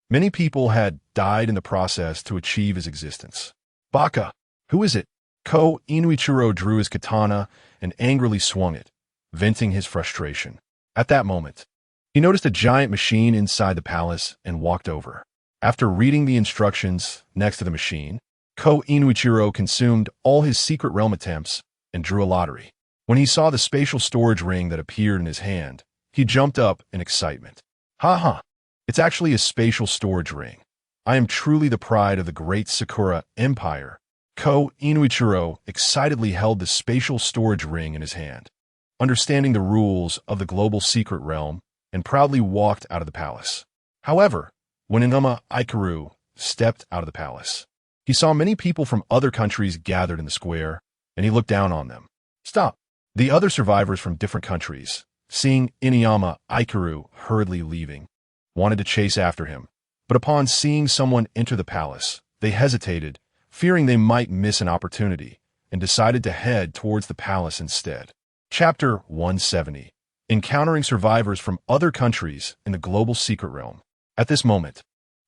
Many people had died in the process to achieve his existence. Baka, who is it? Ko Inuichiro drew his katana and angrily swung it, venting his frustration. At that moment, he noticed a giant machine inside the palace and walked over. After reading the instructions next to the machine, Ko Inuichiro consumed all his secret realm attempts and drew a lottery. When he saw the spatial storage ring that appeared in his hand, he jumped up in excitement. Haha! It's actually a spatial storage ring. I am truly the pride of the great Sakura Empire. Ko Inuichiro excitedly held the spatial storage ring in his hand, understanding the rules of the global secret realm, and proudly walked out of the palace. However, when Inama Ikaru stepped out of the palace, he saw many people from other countries gathered in the square, and he looked down on them. Stop! The other survivors from different countries, seeing Inuyama Ikaru hurriedly leaving, wanted to chase after him, but upon seeing someone enter the palace, they hesitated, fearing they might miss an opportunity, and decided to head towards the palace instead. Chapter 170. Encountering survivors from other countries in the global secret realm. At this moment,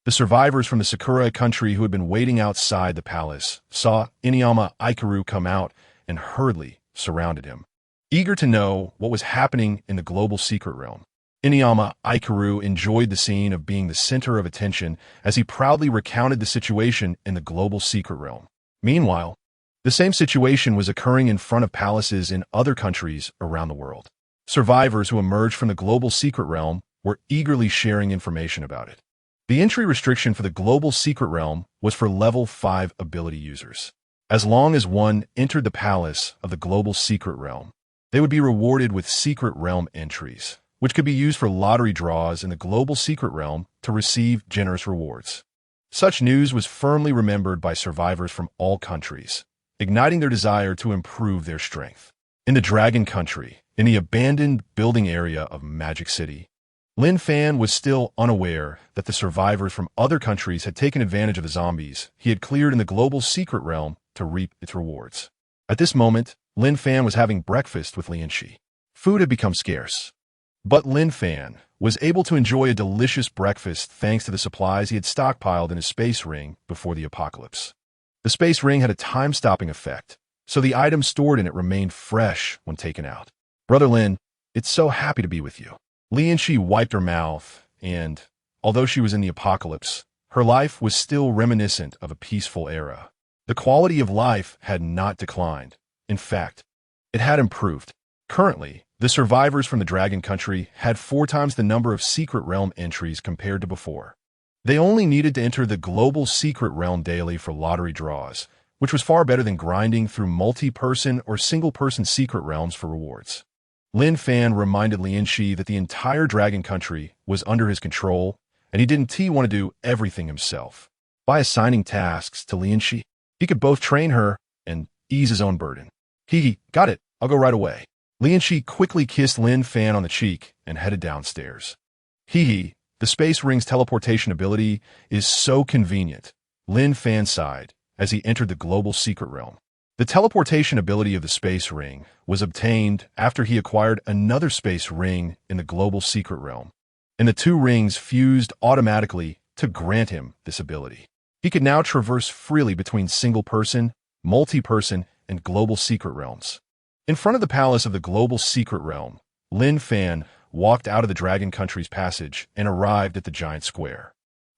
the survivors from the Sakura country who had been waiting outside the palace saw Inuyama Ikaru come out and hurriedly surrounded him. Eager to know what was happening in the global secret realm, Inuyama Ikaru enjoyed the scene of being the center of attention as he proudly recounted the situation in the global secret realm. Meanwhile, the same situation was occurring in front of palaces in other countries around the world. Survivors who emerged from the global secret realm were eagerly sharing information about it. The entry restriction for the global secret realm was for level 5 ability users. As long as one entered the palace of the global secret realm, they would be rewarded with secret realm entries, which could be used for lottery draws in the global secret realm to receive generous rewards. Such news was firmly remembered by survivors from all countries, igniting their desire to improve their strength. In the Dragon Country, in the abandoned building area of Magic City, Lin Fan was still unaware that the survivors from other countries had taken advantage of the zombies he had cleared in the global secret realm to reap its rewards. At this moment, Lin Fan was having breakfast with Lianxi. Food had become scarce, but Lin Fan was able to enjoy a delicious breakfast thanks to the supplies he had stockpiled in his space ring before the apocalypse. The space ring had a time-stopping effect, so the items stored in it remained fresh when taken out. Brother Lin, it's so happy to be with you. Lianxi wiped her mouth, and, although she was in the apocalypse, her life was still reminiscent of a peaceful era. The quality of life had not declined. In fact, it had improved. Currently, the survivors from the Dragon Country had 4 times the number of secret realm entries compared to before. They only needed to enter the global secret realm daily for lottery draws, which was far better than grinding through multi-person or single-person secret realms for rewards. Lin Fan reminded Lianxi that the entire Dragon Country was under his control, and he didn't want to do everything himself. By assigning tasks to Lianxi, he could both train her and ease his own burden. Got it. I'll go right away. Lianxi quickly kissed Lin Fan on the cheek and headed downstairs. The Space Ring's teleportation ability is so convenient, Lin Fan sighed as he entered the global secret realm. The teleportation ability of the Space Ring was obtained after he acquired another Space Ring in the global secret realm, and the two rings fused automatically to grant him this ability. He could now traverse freely between single-person, multi-person, and global secret realms. In front of the palace of the global secret realm, Lin Fan walked out of the Dragon Country's passage and arrived at the giant square.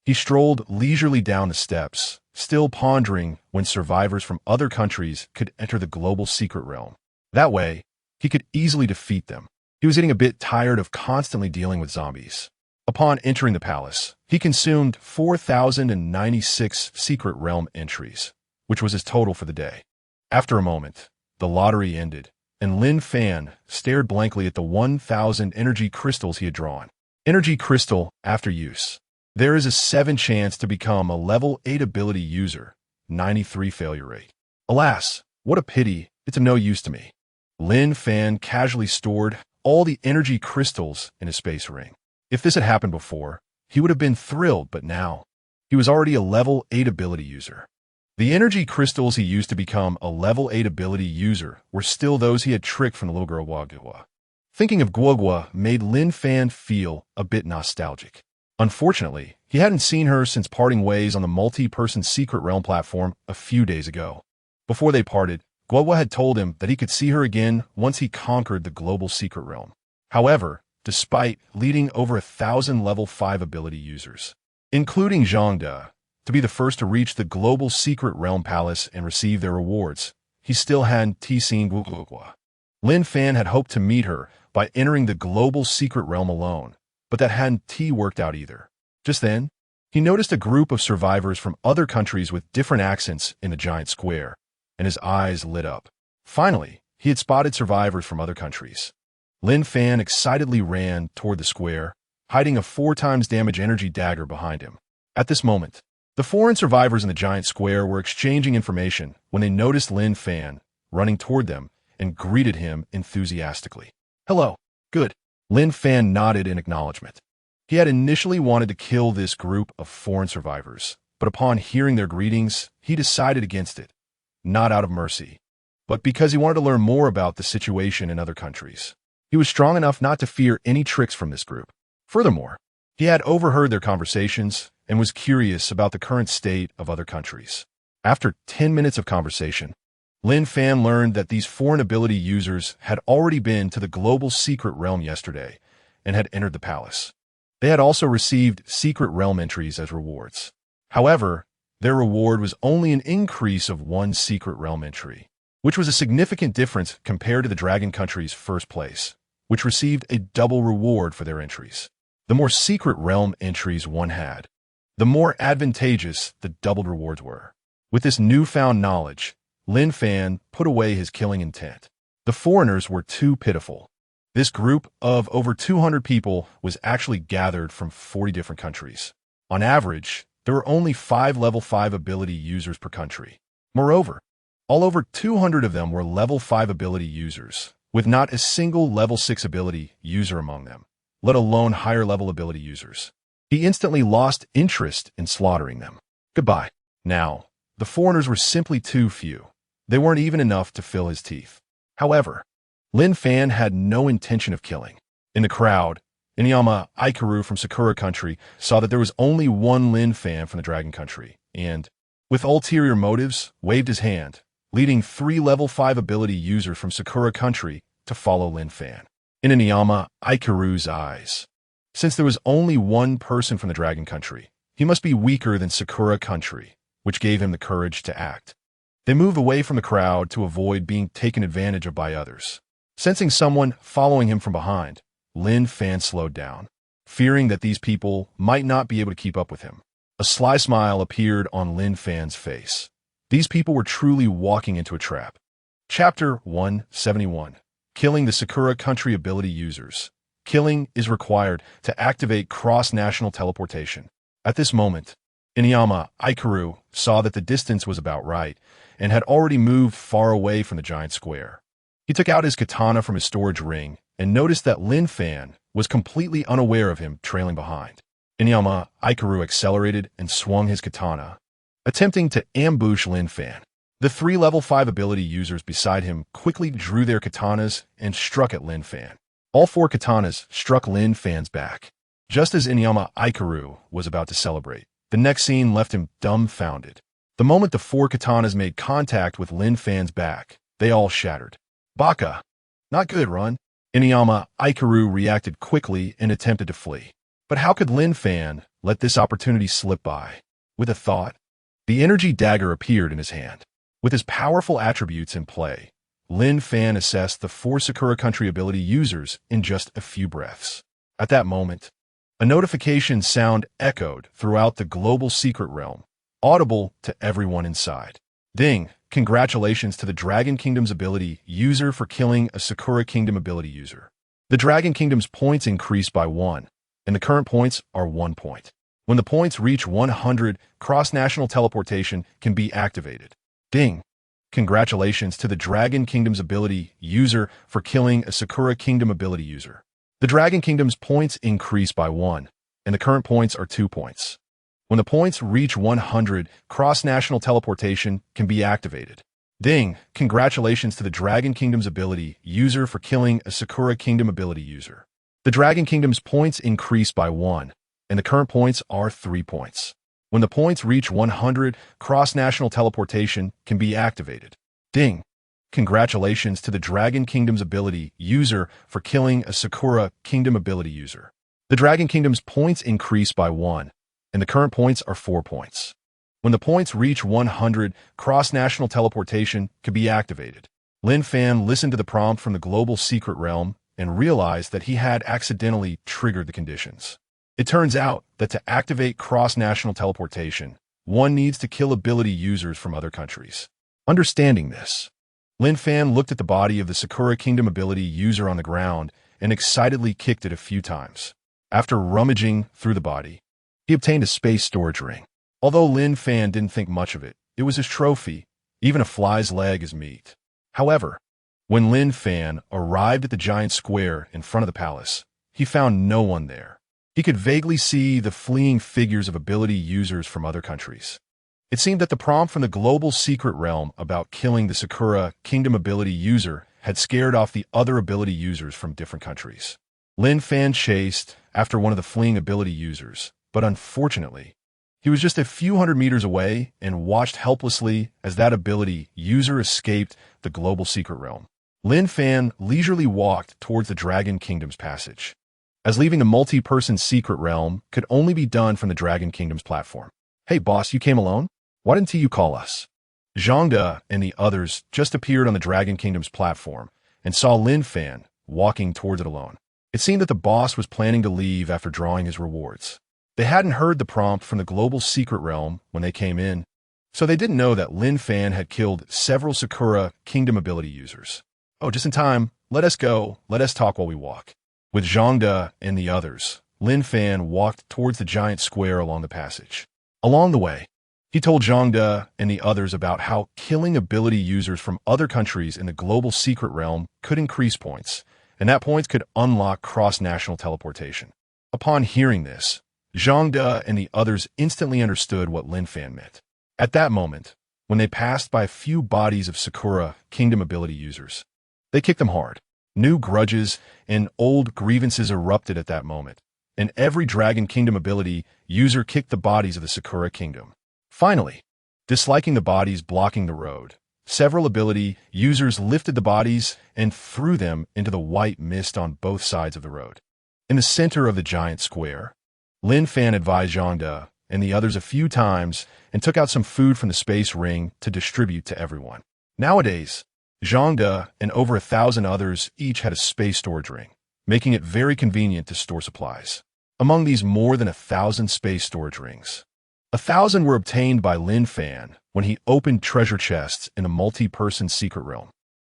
He strolled leisurely down the steps, still pondering when survivors from other countries could enter the global secret realm. That way, he could easily defeat them. He was getting a bit tired of constantly dealing with zombies. Upon entering the palace, he consumed 4,096 secret realm entries, which was his total for the day. After a moment, the lottery ended, and Lin Fan stared blankly at the 1,000 energy crystals he had drawn. Energy crystal after use. There is a 7 chance to become a level 8 ability user, 93 failure rate. Alas, what a pity, it's of no use to me. Lin Fan casually stored all the energy crystals in his space ring. If this had happened before, he would have been thrilled, but now, he was already a level 8 ability user. The energy crystals he used to become a level 8 ability user were still those he had tricked from the little girl Guogua. Thinking of Guogua made Lin Fan feel a bit nostalgic. Unfortunately, he hadn't seen her since parting ways on the multi-person secret realm platform a few days ago. Before they parted, Guogua had told him that he could see her again once he conquered the global secret realm. However, despite leading over 1,000 level 5 ability users, including Zhangde, to be the first to reach the global secret realm palace and receive their rewards, he still hadn't seen Guogua. Lin Fan had hoped to meet her by entering the global secret realm alone, but that hadn't worked out either. Just then, he noticed a group of survivors from other countries with different accents in the giant square, and his eyes lit up. Finally, he had spotted survivors from other countries. Lin Fan excitedly ran toward the square, hiding a 4 times damage energy dagger behind him. At this moment, the foreign survivors in the giant square were exchanging information when they noticed Lin Fan running toward them and greeted him enthusiastically. Hello. Good. Lin Fan nodded in acknowledgement. He had initially wanted to kill this group of foreign survivors, but upon hearing their greetings, he decided against it, not out of mercy, but because he wanted to learn more about the situation in other countries. He was strong enough not to fear any tricks from this group. Furthermore, he had overheard their conversations and was curious about the current state of other countries. After 10 minutes of conversation, Lin Fan learned that these foreign ability users had already been to the global secret realm yesterday and had entered the palace. They had also received secret realm entries as rewards. However, their reward was only an increase of 1 secret realm entry, which was a significant difference compared to the Dragon Country's first place, which received a double reward for their entries. The more secret realm entries one had, the more advantageous the doubled rewards were. With this newfound knowledge, Lin Fan put away his killing intent. The foreigners were too pitiful. This group of over 200 people was actually gathered from 40 different countries. On average, there were only 5 level 5 ability users per country. Moreover, all over 200 of them were level 5 ability users, with not a single level 6 ability user among them, let alone higher level ability users. He instantly lost interest in slaughtering them. Goodbye. Now, the foreigners were simply too few. They weren't even enough to fill his teeth. However, Lin Fan had no intention of killing. In the crowd, Inuyama Aikaru from Sakura Country saw that there was only one Lin Fan from the Dragon Country, and, with ulterior motives, waved his hand, leading 3 level 5 ability users from Sakura Country to follow Lin Fan. In Inuyama Aikaru's eyes, since there was only one person from the Dragon Country, he must be weaker than Sakura Country, which gave him the courage to act. They moved away from the crowd to avoid being taken advantage of by others. Sensing someone following him from behind, Lin Fan slowed down, fearing that these people might not be able to keep up with him. A sly smile appeared on Lin Fan's face. These people were truly walking into a trap. Chapter 171. Killing the Sakura Country Ability Users. Killing is required to activate cross-national teleportation. At this moment, Inuyama Ikaru saw that the distance was about right and had already moved far away from the giant square. He took out his katana from his storage ring and noticed that Lin Fan was completely unaware of him trailing behind. Inuyama Ikaru accelerated and swung his katana, attempting to ambush Lin Fan. The 3 level 5 ability users beside him quickly drew their katanas and struck at Lin Fan. All 4 katanas struck Lin Fan's back. Just as Inuyama Ikaru was about to celebrate, the next scene left him dumbfounded. The moment the 4 katanas made contact with Lin Fan's back, they all shattered. Baka! Not good, run! Inuyama Ikaru reacted quickly and attempted to flee. But how could Lin Fan let this opportunity slip by? With a thought, the energy dagger appeared in his hand. With his powerful attributes in play, Lin Fan assessed the 4 Sakura Country ability users in just a few breaths. At that moment, a notification sound echoed throughout the global secret realm, audible to everyone inside. Ding! Congratulations to the Dragon Kingdom's ability user for killing a Sakura Kingdom ability user. The Dragon Kingdom's points increased by 1, and the current points are 1 point. When the points reach 100, cross-national teleportation can be activated. Ding! Congratulations to the Dragon Kingdom's ability user for killing a Sakura Kingdom ability user. The Dragon Kingdom's points increase by 1, and the current points are 2 points. When the points reach 100, cross-national teleportation can be activated. Ding! Congratulations to the Dragon Kingdom's ability user for killing a Sakura Kingdom ability user. The Dragon Kingdom's points increase by 1, and the current points are 3 points. When the points reach 100, cross-national teleportation can be activated. Ding! Congratulations to the Dragon Kingdom's ability user for killing a Sakura Kingdom ability user. The Dragon Kingdom's points increase by 1, and the current points are 4 points. When the points reach 100, cross-national teleportation can be activated. Lin Fan listened to the prompt from the global secret realm and realized that he had accidentally triggered the conditions. It turns out that to activate cross-national teleportation, one needs to kill ability users from other countries. Understanding this, Lin Fan looked at the body of the Sakura Kingdom ability user on the ground and excitedly kicked it a few times. After rummaging through the body, he obtained a space storage ring. Although Lin Fan didn't think much of it, it was his trophy. Even a fly's leg is meat. However, when Lin Fan arrived at the giant square in front of the palace, he found no one there. He could vaguely see the fleeing figures of ability users from other countries. It seemed that the prompt from the global secret realm about killing the Sakura Kingdom ability user had scared off the other ability users from different countries. Lin Fan chased after one of the fleeing ability users, but unfortunately, he was just a few hundred meters away and watched helplessly as that ability user escaped the global secret realm. Lin Fan leisurely walked towards the Dragon Kingdom's passage, as leaving the multi-person secret realm could only be done from the Dragon Kingdom's platform. Hey boss, you came alone? Why didn't you call us? Zhangde and the others just appeared on the Dragon Kingdom's platform and saw Lin Fan walking towards it alone. It seemed that the boss was planning to leave after drawing his rewards. They hadn't heard the prompt from the global secret realm when they came in, so they didn't know that Lin Fan had killed several Sakura Kingdom ability users. Oh, just in time. Let us go. Let us talk while we walk. With Zhangde and the others, Lin Fan walked towards the giant square along the passage. Along the way, he told Zhangde and the others about how killing ability users from other countries in the global secret realm could increase points, and that points could unlock cross-national teleportation. Upon hearing this, Zhangde and the others instantly understood what Lin Fan meant. At that moment, when they passed by a few bodies of Sakura Kingdom ability users, they kicked them hard. New grudges and old grievances erupted at that moment, and every Dragon Kingdom ability user kicked the bodies of the Sakura Kingdom. Finally, disliking the bodies blocking the road, several ability users lifted the bodies and threw them into the white mist on both sides of the road. In the center of the giant square, Lin Fan advised Zhangde and the others a few times and took out some food from the space ring to distribute to everyone. Nowadays, Zhangde and over 1,000 others each had a space storage ring, making it very convenient to store supplies. Among these more than 1,000 space storage rings, 1,000 were obtained by Lin Fan when he opened treasure chests in the multi-person secret realm.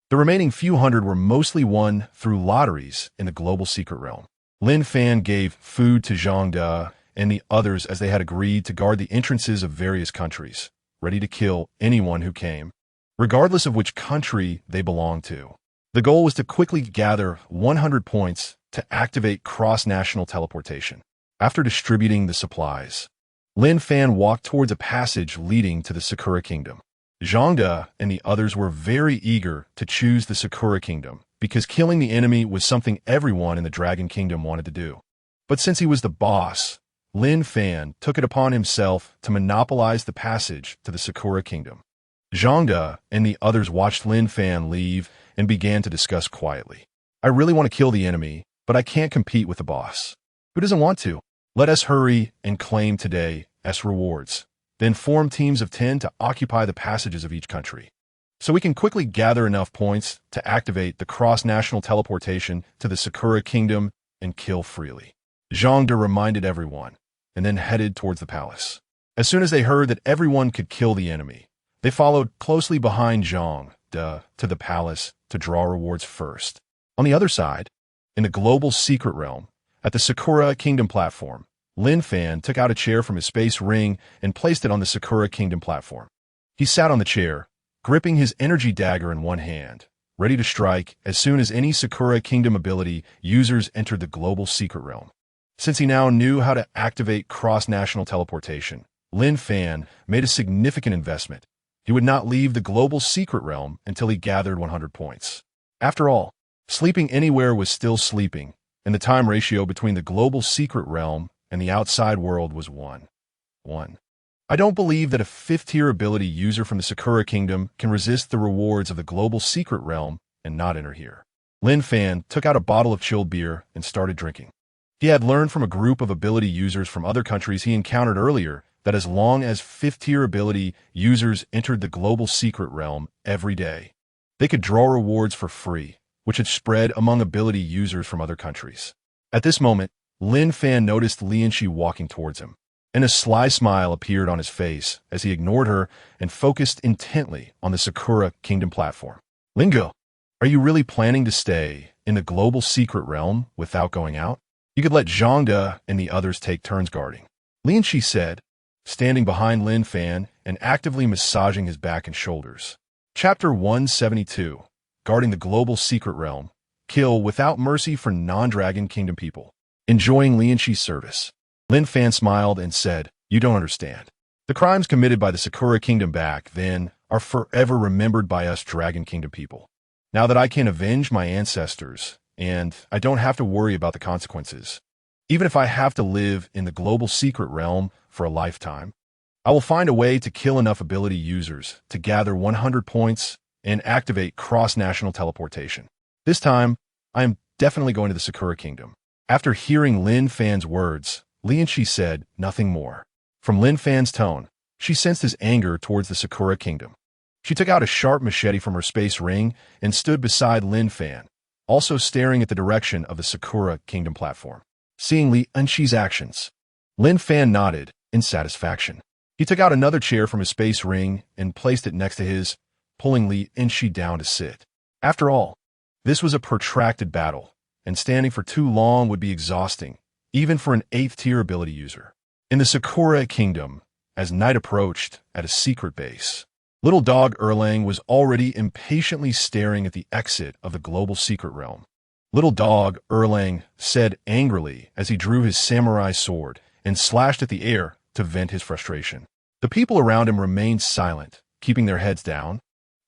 The remaining few hundred were mostly won through lotteries in the global secret realm. Lin Fan gave food to Zhang De and the others as they had agreed to guard the entrances of various countries, ready to kill anyone who came, regardless of which country they belonged to. The goal was to quickly gather 100 points to activate cross-national teleportation. After distributing the supplies, Lin Fan walked towards a passage leading to the Sakura Kingdom. Zhang De and the others were very eager to choose the Sakura Kingdom because killing the enemy was something everyone in the Dragon Kingdom wanted to do. But since he was the boss, Lin Fan took it upon himself to monopolize the passage to the Sakura Kingdom. Zhang De and the others watched Lin Fan leave and began to discuss quietly. I really want to kill the enemy, but I can't compete with the boss. Who doesn't want to? Let us hurry and claim today's rewards. Then form teams of 10 to occupy the passages of each country, so we can quickly gather enough points to activate the cross-national teleportation to the Sakura Kingdom and kill freely. Zhang De reminded everyone, and then headed towards the palace. As soon as they heard that everyone could kill the enemy, they followed closely behind Zhang De to the palace to draw rewards first. On the other side, in the global secret realm, at the Sakura Kingdom platform, Lin Fan took out a chair from his space ring and placed it on the Sakura Kingdom platform. He sat on the chair, gripping his energy dagger in one hand, ready to strike as soon as any Sakura Kingdom ability users entered the global secret realm. Since he now knew how to activate cross-national teleportation, Lin Fan made a significant investment. He would not leave the global secret realm until he gathered 100 points. After all, sleeping anywhere was still sleeping, and the time ratio between the global secret realm and the outside world was 1. I don't believe that a 5th-tier ability user from the Sakura Kingdom can resist the rewards of the global secret realm and not enter here. Lin Fan took out a bottle of chilled beer and started drinking. He had learned from a group of ability users from other countries he encountered earlier that as long as 5th-tier ability users entered the global secret realm every day, they could draw rewards for free, which had spread among ability users from other countries. At this moment, Lin Fan noticed Lin Shi walking towards him, and a sly smile appeared on his face as he ignored her and focused intently on the Sakura Kingdom platform. Lingo, are you really planning to stay in the global secret realm without going out? You could let Zhang De and the others take turns guarding, Lin Shi said, standing behind Lin Fan and actively massaging his back and shoulders. Chapter 172, Guarding the Global Secret Realm. Kill without mercy for non-Dragon Kingdom people. Enjoying Lin Shi's service, Lin Fan smiled and said, "You don't understand. The crimes committed by the Sakura Kingdom back then are forever remembered by us Dragon Kingdom people. Now that I can avenge my ancestors, and I don't have to worry about the consequences, even if I have to live in the global secret realm for a lifetime, I will find a way to kill enough ability users to gather 100 points and activate cross-national teleportation. This time, I am definitely going to the Sakura Kingdom." After hearing Lin Fan's words, Lin Shi said nothing more. From Lin Fan's tone, she sensed his anger towards the Sakura Kingdom. She took out a sharp machete from her space ring and stood beside Lin Fan, also staring at the direction of the Sakura Kingdom platform. Seeing Lin Shi's actions, Lin Fan nodded in satisfaction. He took out another chair from his space ring and placed it next to his, pulling Lin Shi down to sit. After all, this was a protracted battle, and standing for too long would be exhausting, even for an 8th-tier ability user. In the Sakura Kingdom, as night approached at a secret base, little dog Erlang was already impatiently staring at the exit of the global secret realm. Little dog Erlang said angrily as he drew his samurai sword and slashed at the air to vent his frustration. The people around him remained silent, keeping their heads down,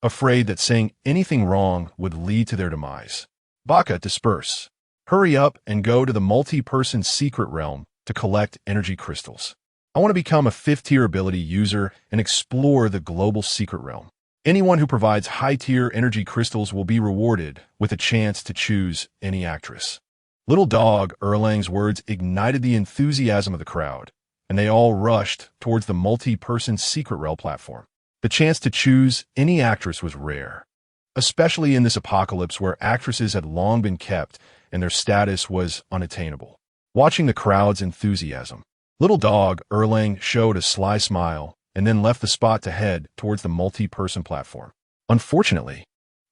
afraid that saying anything wrong would lead to their demise. Baka, disperse. Hurry up and go to the multi-person secret realm to collect energy crystals. I want to become a 5th-tier ability user and explore the global secret realm. Anyone who provides high-tier energy crystals will be rewarded with a chance to choose any actress. Little dog Erlang's words ignited the enthusiasm of the crowd, and they all rushed towards the multi-person secret realm platform. The chance to choose any actress was rare, especially in this apocalypse where actresses had long been kept and their status was unattainable. Watching the crowd's enthusiasm, little dog Erlang showed a sly smile and then left the spot to head towards the multi-person platform. Unfortunately,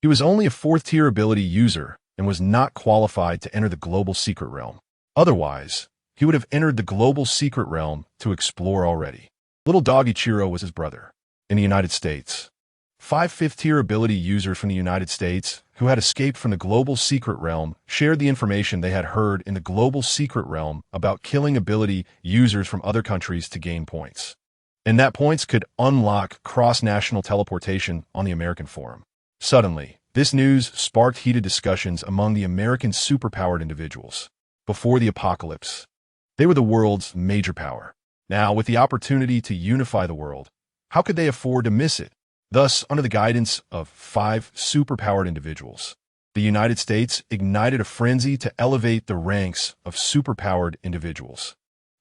he was only a 4th-tier ability user and was not qualified to enter the global secret realm. Otherwise, he would have entered the global secret realm to explore already. Little dog Ichiro was his brother. In the United States, 5 5th-tier ability users from the United States who had escaped from the global secret realm shared the information they had heard in the global secret realm about killing ability users from other countries to gain points. And that points could unlock cross-national teleportation on the American forum. Suddenly, this news sparked heated discussions among the American superpowered individuals. Before the apocalypse, they were the world's major power. Now, with the opportunity to unify the world, how could they afford to miss it? Thus, under the guidance of 5 superpowered individuals, the United States ignited a frenzy to elevate the ranks of superpowered individuals.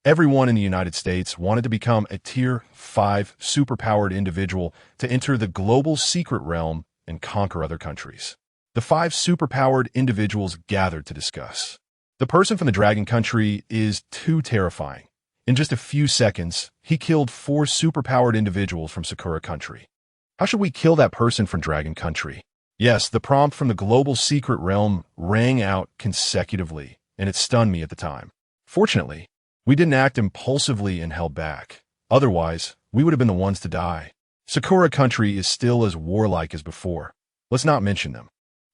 Everyone in the United States wanted to become a Tier 5 superpowered individual to enter the global secret realm and conquer other countries. The 5 superpowered individuals gathered to discuss. The person from the Dragon Country is too terrifying. In just a few seconds, he killed 4 superpowered individuals from Sakura Country. How should we kill that person from Dragon Country? Yes, the prompt from the global secret realm rang out consecutively, and it stunned me at the time. Fortunately, we didn't act impulsively and held back. Otherwise, we would have been the ones to die. Sakura Country is still as warlike as before. Let's not mention them.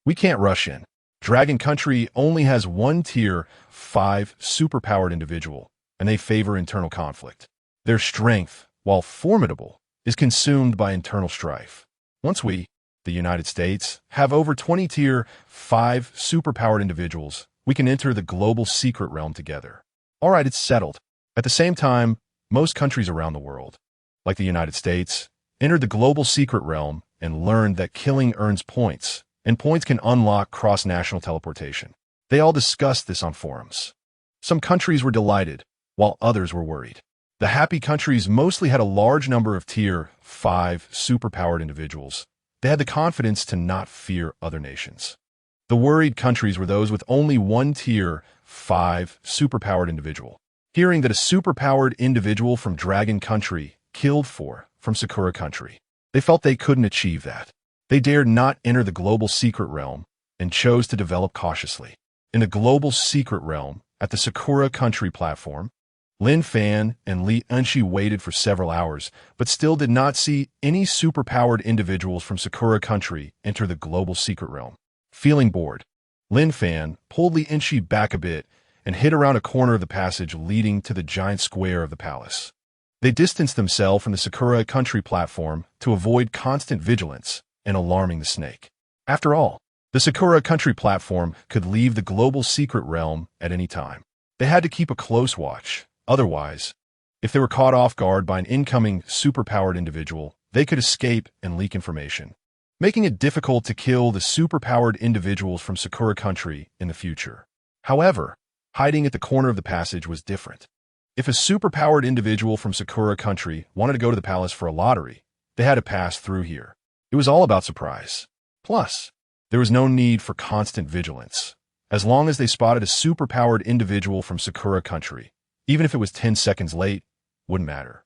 We can't rush in. Dragon Country only has 1 Tier 5 superpowered individual, and they favor internal conflict. Their strength, while formidable, is consumed by internal strife. Once we, the United States, have over 20 Tier 5 superpowered individuals, we can enter the global secret realm together. All right, it's settled. At the same time, most countries around the world, like the United States, entered the global secret realm and learned that killing earns points, and points can unlock cross-national teleportation. They all discussed this on forums. Some countries were delighted, while others were worried. The happy countries mostly had a large number of Tier 5 superpowered individuals. They had the confidence to not fear other nations. The worried countries were those with only 1 Tier 5 superpowered individual. Hearing that a superpowered individual from Dragon Country killed 4 from Sakura Country, they felt they couldn't achieve that. They dared not enter the global secret realm and chose to develop cautiously. In the global secret realm, at the Sakura Country platform, Lin Fan and Li Enshi waited for several hours, but still did not see any superpowered individuals from Sakura Country enter the global secret realm. Feeling bored, Lin Fan pulled Li Enshi back a bit and hid around a corner of the passage leading to the giant square of the palace. They distanced themselves from the Sakura Country platform to avoid constant vigilance and alarming the snake. After all, the Sakura Country platform could leave the global secret realm at any time. They had to keep a close watch. Otherwise, if they were caught off guard by an incoming superpowered individual, they could escape and leak information, making it difficult to kill the superpowered individuals from Sakura Country in the future. However, hiding at the corner of the passage was different. If a superpowered individual from Sakura Country wanted to go to the palace for a lottery, they had to pass through here. It was all about surprise. Plus, there was no need for constant vigilance, as long as they spotted a superpowered individual from Sakura Country. Even if it was 10 seconds late, wouldn't matter.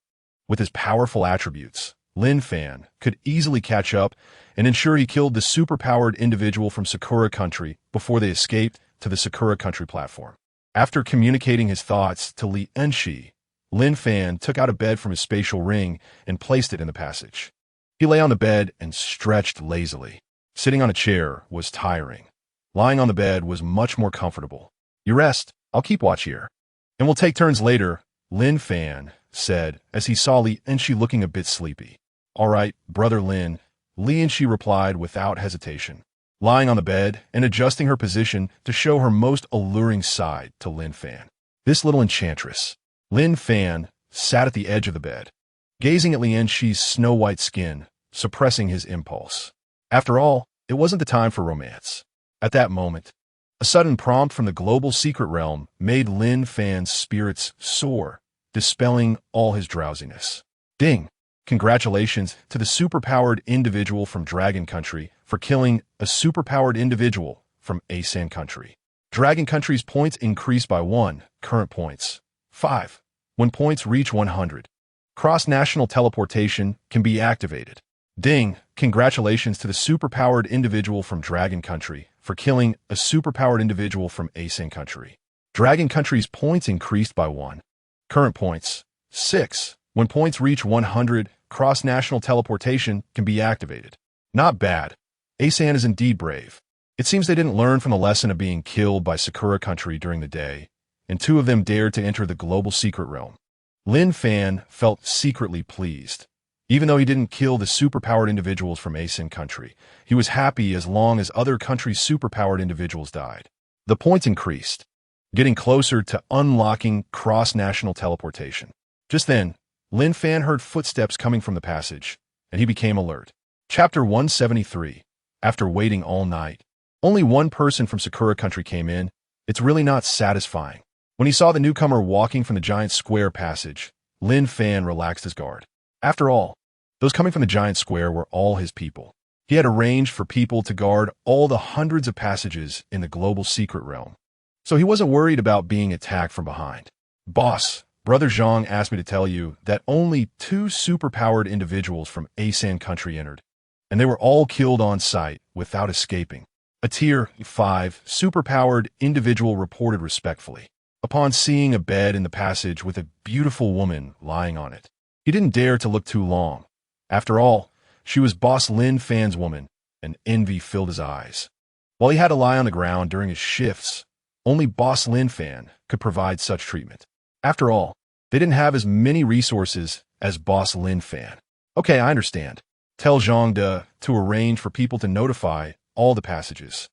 With his powerful attributes, Lin Fan could easily catch up and ensure he killed the superpowered individual from Sakura Country before they escaped to the Sakura Country platform. After communicating his thoughts to Li Enshi, Lin Fan took out a bed from his spatial ring and placed it in the passage. He lay on the bed and stretched lazily. Sitting on a chair was tiring. Lying on the bed was much more comfortable. You rest, I'll keep watch here. And we'll take turns later, Lin Fan said as he saw Li Enshi looking a bit sleepy. All right, brother Lin, Li Enshi replied without hesitation, lying on the bed and adjusting her position to show her most alluring side to Lin Fan. This little enchantress. Lin Fan sat at the edge of the bed, gazing at Li Enshi's snow-white skin, suppressing his impulse. After all, it wasn't the time for romance. At that moment, a sudden prompt from the global secret realm made Lin Fan's spirits soar, dispelling all his drowsiness. Ding! Congratulations to the superpowered individual from Dragon Country for killing a superpowered individual from Asan Country. Dragon Country's points increase by 1, current points, 5. When points reach 100, cross-national teleportation can be activated. Ding! Congratulations to the superpowered individual from Dragon Country for killing a superpowered individual from Asing Country. Dragon Country's points increased by 1. Current points, 6. When points reach 100, cross-national teleportation can be activated. Not bad. Asan is indeed brave. It seems they didn't learn from the lesson of being killed by Sakura Country during the day, and 2 of them dared to enter the global secret realm. Lin Fan felt secretly pleased. Even though he didn't kill the superpowered individuals from Asin Country, he was happy as long as other countries' superpowered individuals died. The points increased, getting closer to unlocking cross-national teleportation. Just then, Lin Fan heard footsteps coming from the passage, and he became alert. Chapter 173. After waiting all night, only one person from Sakura Country came in. It's really not satisfying. When he saw the newcomer walking from the giant square passage, Lin Fan relaxed his guard. After all, those coming from the giant square were all his people. He had arranged for people to guard all the hundreds of passages in the global secret realm, so he wasn't worried about being attacked from behind. Boss, Brother Zhang asked me to tell you that only 2 superpowered individuals from Asan Country entered, and they were all killed on sight without escaping. A Tier 5 superpowered individual reported respectfully. Upon seeing a bed in the passage with a beautiful woman lying on it, he didn't dare to look too long. After all, she was Boss Lin Fan's woman, and envy filled his eyes. While he had to lie on the ground during his shifts, only Boss Lin Fan could provide such treatment. After all, they didn't have as many resources as Boss Lin Fan. Okay, I understand. Tell Zhang to arrange for people to notify all the passages.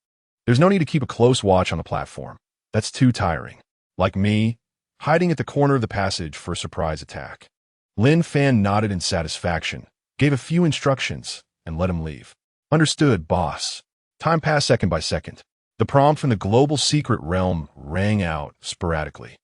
There's no need to keep a close watch on the platform. That's too tiring. Like me, hiding at the corner of the passage for a surprise attack. Lin Fan nodded in satisfaction, gave a few instructions, and let him leave. Understood, boss. Time passed second by second. The prompt from the global secret realm rang out sporadically.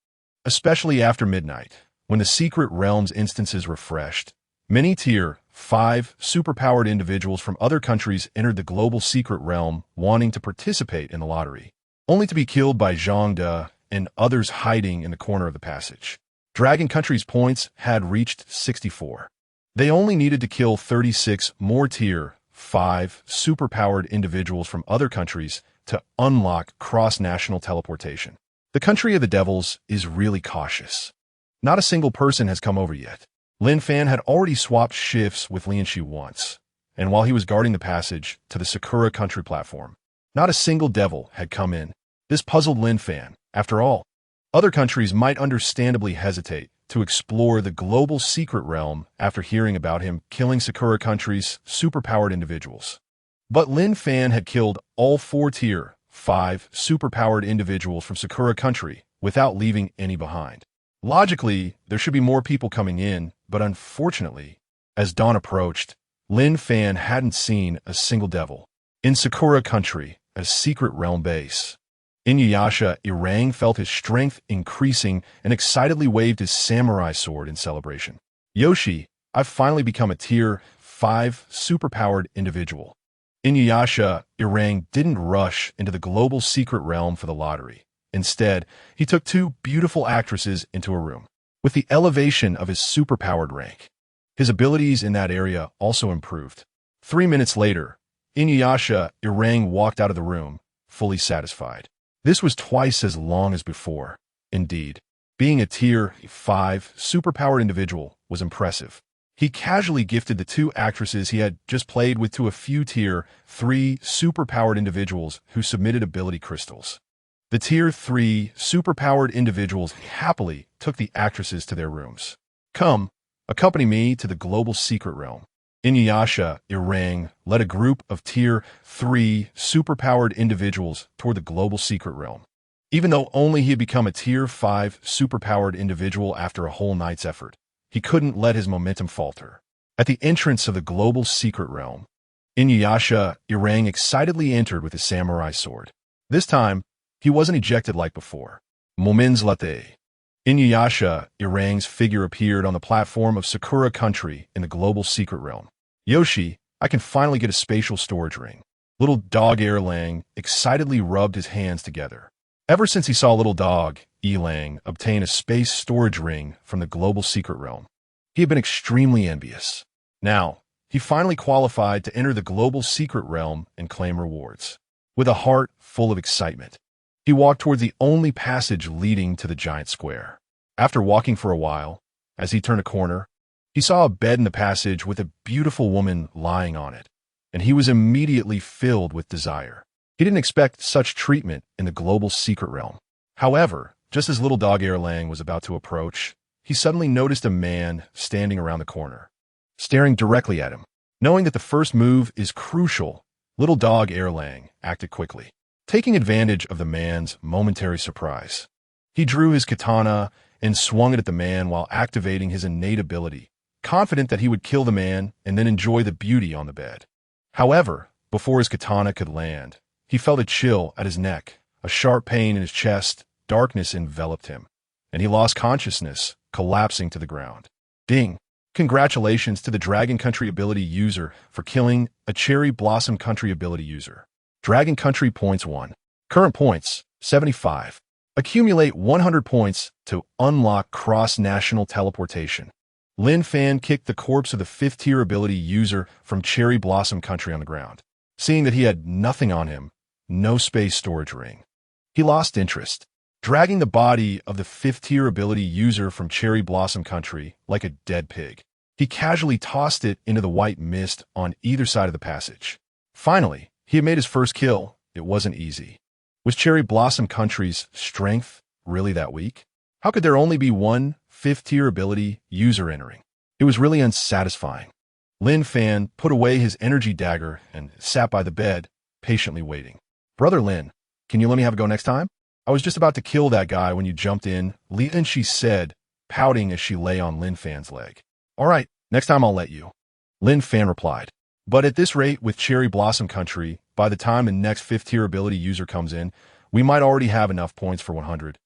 Especially after midnight, when the secret realm's instances refreshed, many Tier 5 superpowered individuals from other countries entered the global secret realm wanting to participate in the lottery, only to be killed by Zhang De and others hiding in the corner of the passage. Dragon Country's points had reached 64. They only needed to kill 36 more Tier 5 superpowered individuals from other countries to unlock cross-national teleportation. The country of the devils is really cautious. Not a single person has come over yet. Lin Fan had already swapped shifts with Lianxi once, and while he was guarding the passage to the Sakura Country platform, not a single devil had come in. This puzzled Lin Fan. After all, other countries might understandably hesitate to explore the global secret realm after hearing about him killing Sakura Country's superpowered individuals. But Lin Fan had killed all 4 Tier 5 superpowered individuals from Sakura Country without leaving any behind. Logically, there should be more people coming in, but unfortunately, as dawn approached, Lin Fan hadn't seen a single devil. In Sakura Country, a secret realm base, Inuyasha Irang felt his strength increasing and excitedly waved his samurai sword in celebration. Yoshi, I've finally become a Tier 5 superpowered individual. Inuyasha Irang didn't rush into the global secret realm for the lottery. Instead, he took 2 beautiful actresses into a room. With the elevation of his superpowered rank, his abilities in that area also improved. 3 minutes later, Inuyasha Irang walked out of the room, fully satisfied. This was twice as long as before. Indeed, being a Tier 5 superpowered individual was impressive. He casually gifted the 2 actresses he had just played with to a few Tier 3 superpowered individuals who submitted ability crystals. The Tier 3 superpowered individuals happily took the actresses to their rooms. Come, accompany me to the global secret realm. Inuyasha Irang led a group of Tier 3 superpowered individuals toward the global secret realm. Even though only he had become a Tier 5 superpowered individual after a whole night's effort, he couldn't let his momentum falter. At the entrance of the global secret realm, Inuyasha Irang excitedly entered with his samurai sword. This time, he wasn't ejected like before. Moments later, Inuyasha Irang's figure appeared on the platform of Sakura Country in the global secret realm. Yoshi, I can finally get a spatial storage ring. Little dog Erlang excitedly rubbed his hands together. Ever since he saw little dog Elang obtain a space storage ring from the global secret realm, He had been extremely envious. Now, he finally qualified to enter the global secret realm and claim rewards. With a heart full of excitement, he walked towards the only passage leading to the giant square. After walking for a while, as he turned a corner, he saw a bed in the passage with a beautiful woman lying on it, and he was immediately filled with desire. He didn't expect such treatment in the global secret realm. However, just as little dog Erlang was about to approach, he suddenly noticed a man standing around the corner, staring directly at him. Knowing that the first move is crucial, little dog Erlang acted quickly. Taking advantage of the man's momentary surprise, he drew his katana and swung it at the man while activating his innate ability, confident that he would kill the man and then enjoy the beauty on the bed. However, before his katana could land, he felt a chill at his neck, a sharp pain in his chest. Darkness enveloped him, and he lost consciousness, collapsing to the ground. Ding! Congratulations to the Dragon Country ability user for killing a Cherry Blossom Country ability user. Dragon Country points 1. Current points, 75. Accumulate 100 points to unlock cross-national teleportation. Lin Fan kicked the corpse of the 5th tier ability user from Cherry Blossom Country on the ground. Seeing that he had nothing on him, no space storage ring, he lost interest, dragging the body of the 5th tier ability user from Cherry Blossom Country like a dead pig. He casually tossed it into the white mist on either side of the passage. Finally, he had made his first kill. It wasn't easy. Was Cherry Blossom Country's strength really that weak? How could there only be one 5th tier ability user entering? It was really unsatisfying. Lin Fan put away his energy dagger and sat by the bed, patiently waiting. Brother Lin, can you let me have a go next time? I was just about to kill that guy when you jumped in, Lin, she said, pouting as she lay on Lin Fan's leg. All right, next time I'll let you, Lin Fan replied. But at this rate with Cherry Blossom Country, by the time the next 5th tier ability user comes in, we might already have enough points for 100.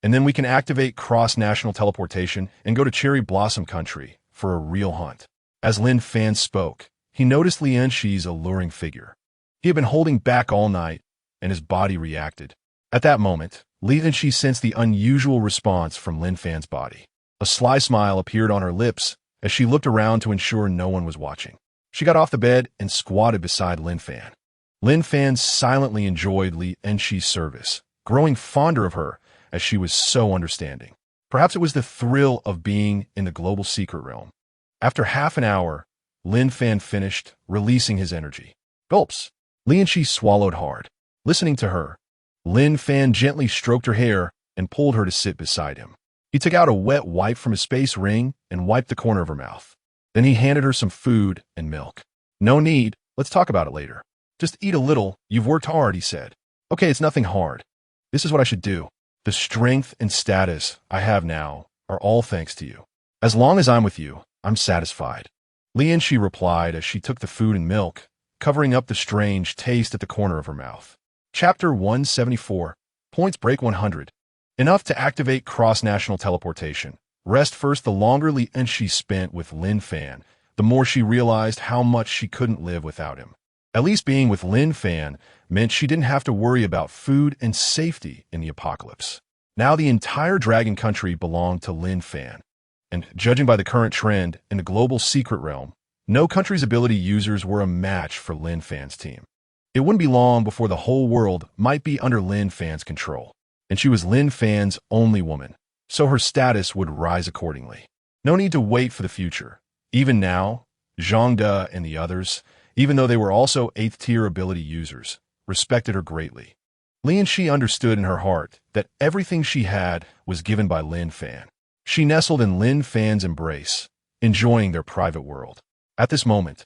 And then we can activate cross-national teleportation and go to Cherry Blossom Country for a real hunt. As Lin Fan spoke, he noticed Lin Shi's alluring figure. He had been holding back all night, and his body reacted. At that moment, Lin Shi sensed the unusual response from Lin Fan's body. A sly smile appeared on her lips as she looked around to ensure no one was watching. She got off the bed and squatted beside Lin Fan. Lin Fan silently enjoyed Lin Shi's service, growing fonder of her as she was so understanding. Perhaps it was the thrill of being in the global secret realm. After half an hour, Lin Fan finished, releasing his energy. Gulps. Lin Shi swallowed hard. Listening to her, Lin Fan gently stroked her hair and pulled her to sit beside him. He took out a wet wipe from his space ring and wiped the corner of her mouth. Then he handed her some food and milk. No need, let's talk about it later. Just eat a little, you've worked hard, he said. Okay, it's nothing hard. This is what I should do. The strength and status I have now are all thanks to you. As long as I'm with you, I'm satisfied. Lin Shi replied as she took the food and milk, covering up the strange taste at the corner of her mouth. Chapter 174. Points break 100. Enough to activate cross-national teleportation. Rest first. The longer Lin Shi spent with Lin Fan, the more she realized how much she couldn't live without him. At least being with Lin Fan meant she didn't have to worry about food and safety in the apocalypse. Now the entire Dragon Country belonged to Lin Fan, and judging by the current trend in the global secret realm, no country's ability users were a match for Lin Fan's team. It wouldn't be long before the whole world might be under Lin Fan's control, and she was Lin Fan's only woman, so her status would rise accordingly. No need to wait for the future. Even now, Zhang De and the others, even though they were also 8th tier ability users, respected her greatly. Lin Shi understood in her heart that everything she had was given by Lin Fan. She nestled in Lin Fan's embrace, enjoying their private world. At this moment,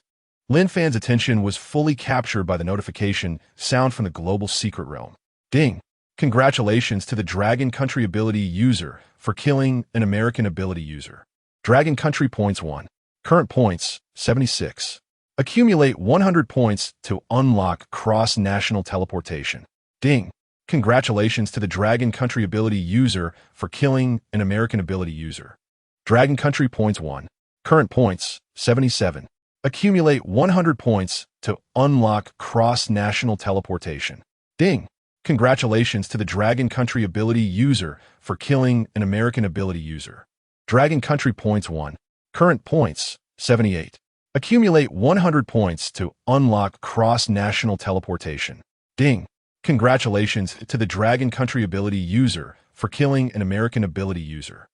Lin Fan's attention was fully captured by the notification sound from the global secret realm. Ding! Congratulations to the Dragon Country ability user for killing an American ability user. Dragon Country points 1. Current points, 76. Accumulate 100 points to unlock cross-national teleportation. Ding! Congratulations to the Dragon Country ability user for killing an American ability user. Dragon Country points 1. Current points, 77. Accumulate 100 points to unlock cross-national teleportation. Ding! Congratulations to the Dragon Country ability user for killing an American ability user. Dragon Country points 1. Current points, 78. Accumulate 100 points to unlock cross-national teleportation. Ding! Congratulations to the Dragon Country ability user for killing an American ability user.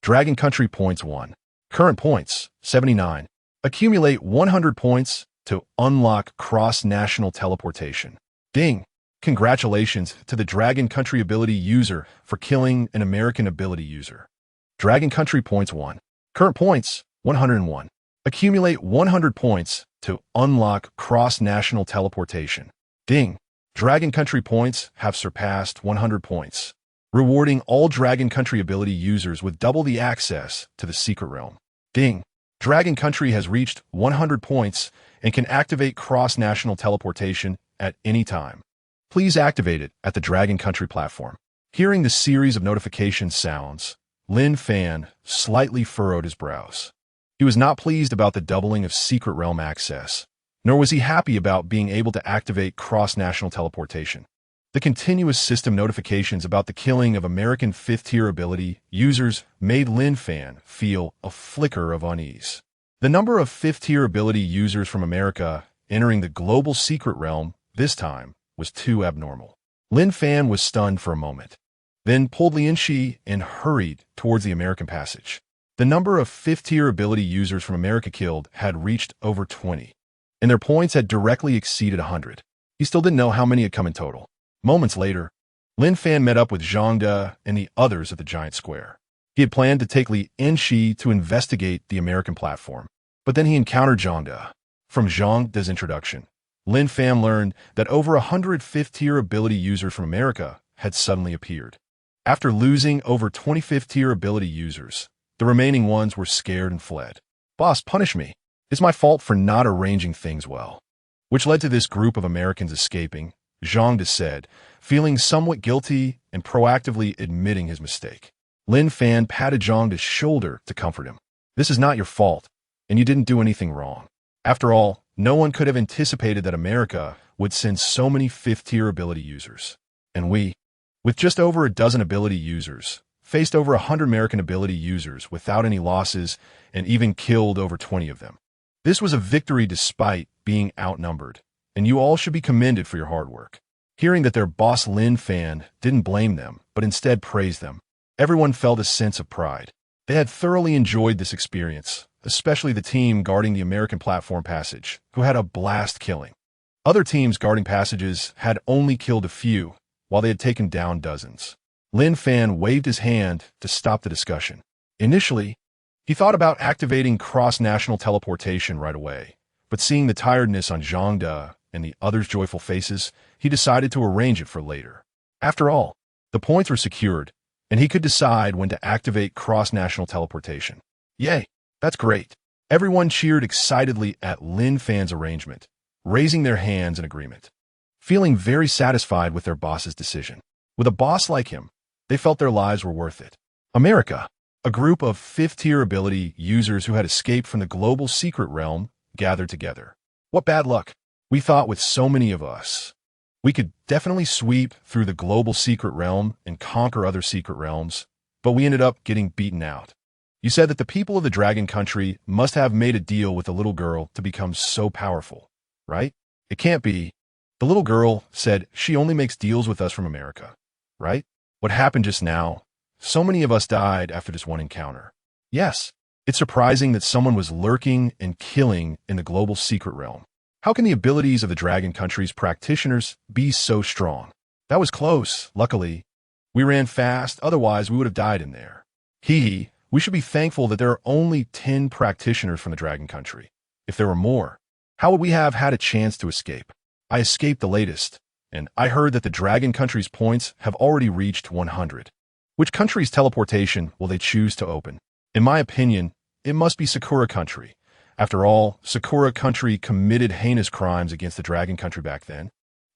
Dragon Country points 1. Current points, 79. Accumulate 100 points to unlock cross-national teleportation. Ding! Congratulations to the Dragon Country ability user for killing an American ability user. Dragon Country points 1. Current points, 101. Accumulate 100 points to unlock cross-national teleportation. Ding! Dragon Country points have surpassed 100 points, rewarding all Dragon Country ability users with double the access to the Secret Realm. Ding! Dragon Country has reached 100 points and can activate cross-national teleportation at any time. Please activate it at the Dragon Country platform. Hearing the series of notification sounds, Lin Fan slightly furrowed his brows. He was not pleased about the doubling of Secret Realm access, nor was he happy about being able to activate cross-national teleportation. The continuous system notifications about the killing of American 5th-tier ability users made Lin Fan feel a flicker of unease. The number of 5th-tier ability users from America entering the global Secret Realm this time was too abnormal. Lin Fan was stunned for a moment, then pulled Lian Shi and hurried towards the American passage. The number of 5th-tier ability users from America killed had reached over 20, and their points had directly exceeded 100. He still didn't know how many had come in total. Moments later, Lin Fan met up with Zhang De and the others at the giant square. He had planned to take Lian Shi to investigate the American platform, but then he encountered Zhang De. From Zhang De's introduction, Lin Fan learned that over 100 5th-tier ability users from America had suddenly appeared. After losing over 20 5th-tier ability users, the remaining ones were scared and fled. "Boss, punish me. It's my fault for not arranging things well." Which led to this group of Americans escaping, Zhang De said, feeling somewhat guilty and proactively admitting his mistake. Lin Fan patted Zhang De's shoulder to comfort him. "This is not your fault, and you didn't do anything wrong. After all, no one could have anticipated that America would send so many 5th-tier ability users. And we, with just over a dozen ability users, faced over 100 American ability users without any losses and even killed over 20 of them. This was a victory despite being outnumbered, and you all should be commended for your hard work." Hearing that their boss Lin Fan didn't blame them, but instead praised them, everyone felt a sense of pride. They had thoroughly enjoyed this experience, especially the team guarding the American platform passage, who had a blast killing. Other teams guarding passages had only killed a few, while they had taken down dozens. Lin Fan waved his hand to stop the discussion. Initially, he thought about activating cross-national teleportation right away, but seeing the tiredness on Zhang De and the others' joyful faces, he decided to arrange it for later. After all, the points were secured, and he could decide when to activate cross-national teleportation. Yay, that's great. Everyone cheered excitedly at Lin Fan's arrangement, raising their hands in agreement, feeling very satisfied with their boss's decision. With a boss like him, they felt their lives were worth it. America, a group of 5th-tier ability users who had escaped from the global Secret Realm, gathered together. What bad luck. We thought with so many of us, we could definitely sweep through the global Secret Realm and conquer other secret realms, but we ended up getting beaten out. You said that the people of the Dragon Country must have made a deal with the little girl to become so powerful, right? It can't be. The little girl said she only makes deals with us from America, right? What happened just now? So many of us died after this one encounter. Yes, it's surprising that someone was lurking and killing in the global Secret Realm. How can the abilities of the Dragon Country's practitioners be so strong? That was close, luckily. We ran fast, otherwise we would have died in there. We should be thankful that there are only 10 practitioners from the Dragon Country. If there were more, how would we have had a chance to escape? I escaped the latest, and I heard that the Dragon Country's points have already reached 100. Which country's teleportation will they choose to open? In my opinion, it must be Sakura Country. After all, Sakura Country committed heinous crimes against the Dragon Country back then.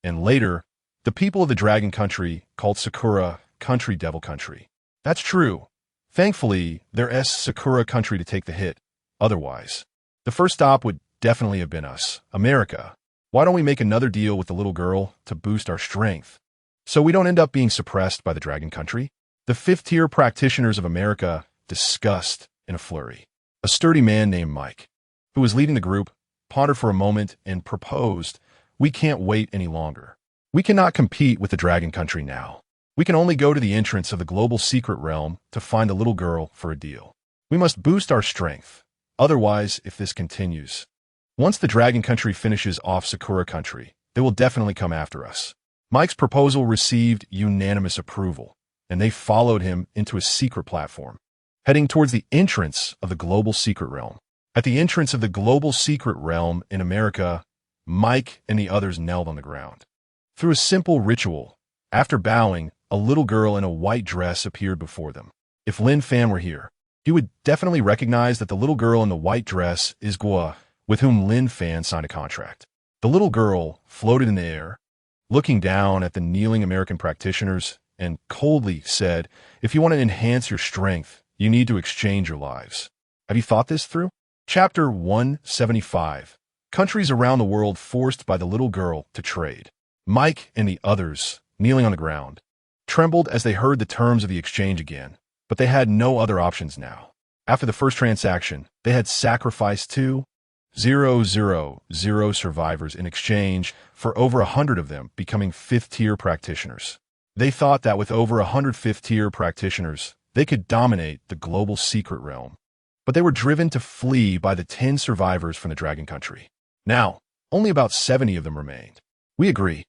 And later, the people of the Dragon Country called Sakura Country Devil Country. That's true. Thankfully, there's Sakura Country to take the hit. Otherwise, the first stop would definitely have been us, America. Why don't we make another deal with the little girl to boost our strength, so we don't end up being suppressed by the Dragon Country? The 5th-tier practitioners of America discussed in a flurry. A sturdy man named Mike, who was leading the group, pondered for a moment and proposed, "We can't wait any longer. We cannot compete with the Dragon Country now. We can only go to the entrance of the global secret realm to find a little girl for a deal. We must boost our strength. Otherwise, if this continues, once the Dragon Country finishes off Sakura Country, they will definitely come after us." Mike's proposal received unanimous approval, and they followed him into a secret platform, heading towards the entrance of the global secret realm. At the entrance of the global secret realm in America, Mike and the others knelt on the ground. Through a simple ritual, after bowing, a little girl in a white dress appeared before them. If Lin Fan were here, he would definitely recognize that the little girl in the white dress is Gua, with whom Lin Fan signed a contract. The little girl floated in the air, looking down at the kneeling American practitioners, and coldly said, "If you want to enhance your strength, you need to exchange your lives." Have you thought this through? Chapter 175. Countries around the world forced by the little girl to trade. Mike and the others, kneeling on the ground, trembled as they heard the terms of the exchange again, but they had no other options now. After the first transaction, they had sacrificed 2,000 survivors in exchange for over 100 of them becoming 5th-tier practitioners. They thought that with over 100 5th-tier practitioners, they could dominate the global secret realm. But they were driven to flee by the 10 survivors from the Dragon Country. Now, only about 70 of them remained. We agree.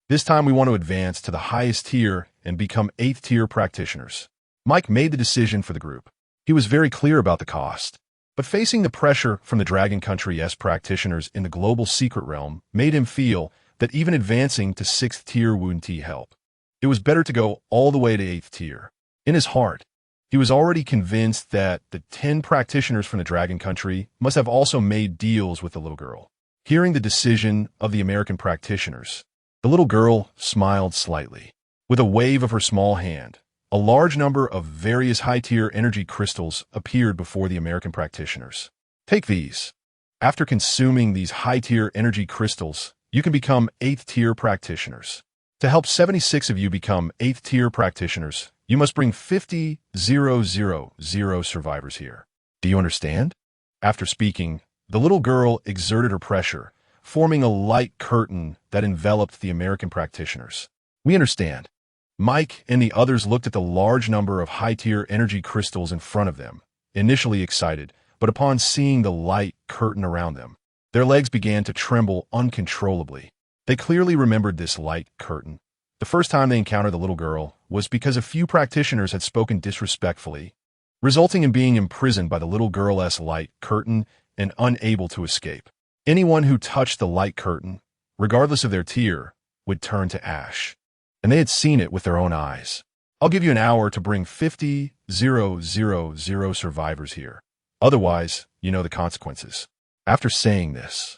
This time we want to advance to the highest tier and become 8th-tier practitioners. Mike made the decision for the group. He was very clear about the cost. But facing the pressure from the Dragon Country's practitioners in the global secret realm made him feel that even advancing to 6th tier wouldn't help. It was better to go all the way to 8th tier. In his heart, he was already convinced that the 10 practitioners from the Dragon Country must have also made deals with the little girl. Hearing the decision of the American practitioners, the little girl smiled slightly. With a wave of her small hand, a large number of various high-tier energy crystals appeared before the American practitioners. Take these. After consuming these high-tier energy crystals, you can become 8th-tier practitioners. To help 76 of you become 8th-tier practitioners, you must bring 50,000 survivors here. Do you understand? After speaking, the little girl exerted her pressure, forming a light curtain that enveloped the American practitioners. We understand. Mike and the others looked at the large number of high-tier energy crystals in front of them, initially excited, but upon seeing the light curtain around them, their legs began to tremble uncontrollably. They clearly remembered this light curtain. The first time they encountered the little girl was because a few practitioners had spoken disrespectfully, resulting in being imprisoned by the little girl's light curtain and unable to escape. Anyone who touched the light curtain, regardless of their tier, would turn to ash. And they had seen it with their own eyes. I'll give you an hour to bring 50,000 survivors here. Otherwise, you know the consequences. After saying this,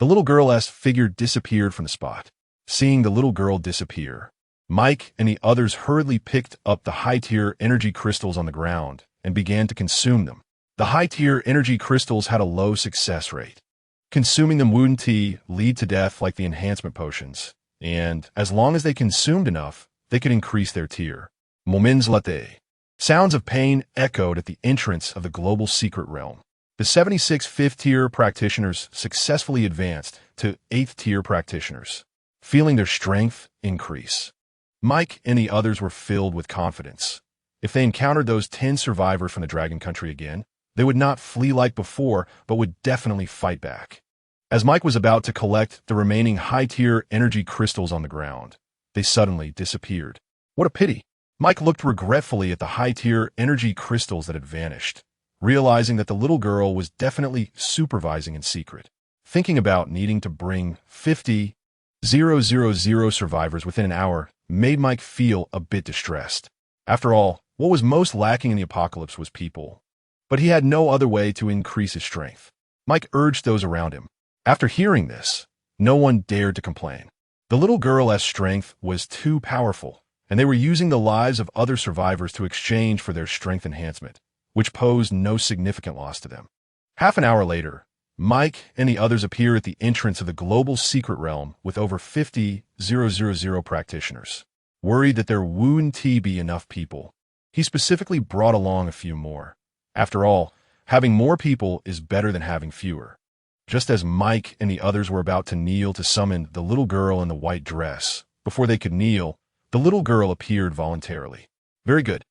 the little girl's figure disappeared from the spot. Seeing the little girl disappear, Mike and the others hurriedly picked up the high-tier energy crystals on the ground and began to consume them. The high-tier energy crystals had a low success rate. Consuming them wouldn't lead to death like the enhancement potions, and as long as they consumed enough, they could increase their tier. Moments later, sounds of pain echoed at the entrance of the global secret realm. The 76 5th-tier practitioners successfully advanced to 8th-tier practitioners, feeling their strength increase. Mike and the others were filled with confidence. If they encountered those 10 survivors from the Dragon Country again, they would not flee like before, but would definitely fight back. As Mike was about to collect the remaining high-tier energy crystals on the ground, they suddenly disappeared. What a pity! Mike looked regretfully at the high-tier energy crystals that had vanished, realizing that the little girl was definitely supervising in secret. Thinking about needing to bring 50,000 survivors within an hour made Mike feel a bit distressed. After all, what was most lacking in the apocalypse was people. But he had no other way to increase his strength. Mike urged those around him. After hearing this, no one dared to complain. The little girl's strength was too powerful, and they were using the lives of other survivors to exchange for their strength enhancement, which posed no significant loss to them. Half an hour later, Mike and the others appear at the entrance of the global secret realm with over 50,000 practitioners. Worried that there wouldn't be enough people, he specifically brought along a few more. After all, Having more people is better than having fewer. Just as Mike and the others were about to kneel to summon the little girl in the white dress, before they could kneel, the little girl appeared voluntarily. Very good.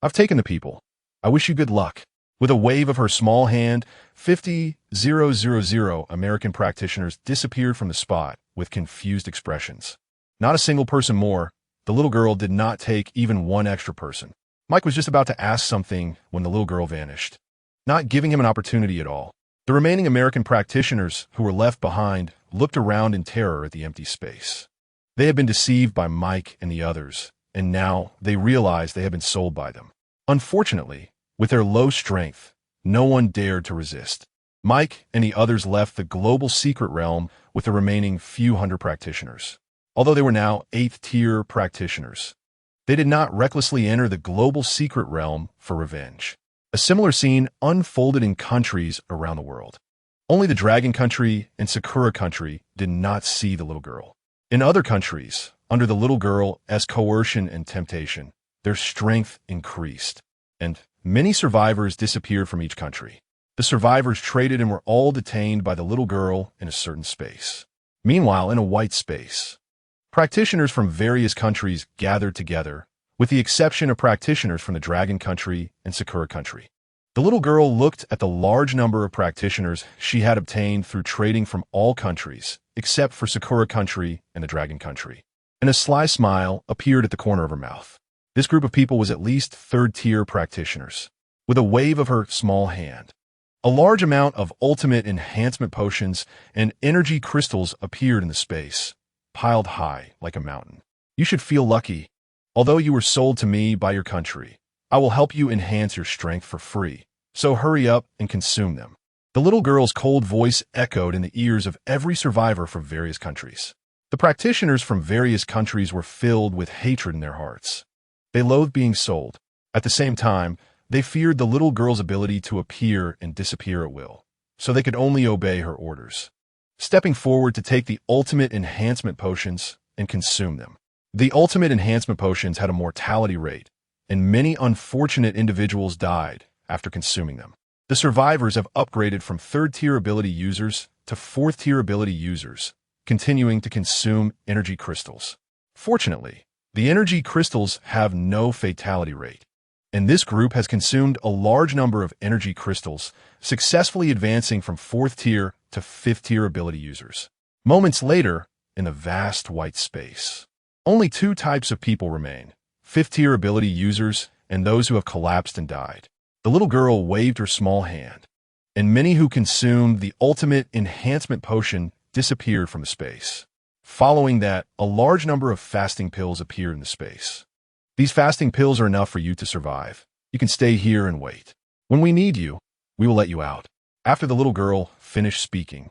I've taken the people. I wish you good luck. With a wave of her small hand, 50,000 American practitioners disappeared from the spot with confused expressions. Not a single person more. The little girl did not take even one extra person. Mike was just about to ask something when the little girl vanished, not giving him an opportunity at all. The remaining American practitioners who were left behind looked around in terror at the empty space. They had been deceived by Mike and the others, and now they realized they had been sold by them. Unfortunately, with their low strength, no one dared to resist. Mike and the others left the global secret realm with the remaining few hundred practitioners. Although they were now 8th-tier practitioners, they did not recklessly enter the global secret realm for revenge. A similar scene unfolded in countries around the world. Only the Dragon Country and Sakura Country did not see the little girl. In other countries, under the little girl as coercion and temptation, their strength increased, and many survivors disappeared from each country. The survivors traded and were all detained by the little girl in a certain space. Meanwhile, in a white space, practitioners from various countries gathered together, with the exception of practitioners from the Dragon Country and Sakura Country. The little girl looked at the large number of practitioners she had obtained through trading from all countries, except for Sakura Country and the Dragon Country, and a sly smile appeared at the corner of her mouth. This group of people was at least 3rd-tier practitioners. With a wave of her small hand, a large amount of ultimate enhancement potions and energy crystals appeared in the space, piled high like a mountain. You should feel lucky. Although you were sold to me by your country, I will help you enhance your strength for free, so hurry up and consume them. The little girl's cold voice echoed in the ears of every survivor from various countries. The practitioners from various countries were filled with hatred in their hearts. They loathed being sold. At the same time, they feared the little girl's ability to appear and disappear at will, so they could only obey her orders. Stepping forward to take the ultimate enhancement potions and consume them. The ultimate enhancement potions had a mortality rate, and many unfortunate individuals died after consuming them. The survivors have upgraded from 3rd-tier ability users to 4th-tier ability users, continuing to consume energy crystals. Fortunately, the energy crystals have no fatality rate, and this group has consumed a large number of energy crystals, successfully advancing from 4th-tier to 5th-tier ability users. Moments later, in the vast white space, only 2 types of people remain: 5th-tier ability users and those who have collapsed and died. The little girl waved her small hand, and many who consumed the ultimate enhancement potion disappeared from the space. Following that, a large number of fasting pills appeared in the space. These fasting pills are enough for you to survive. You can stay here and wait. When we need you, we will let you out. After the little girl finished speaking,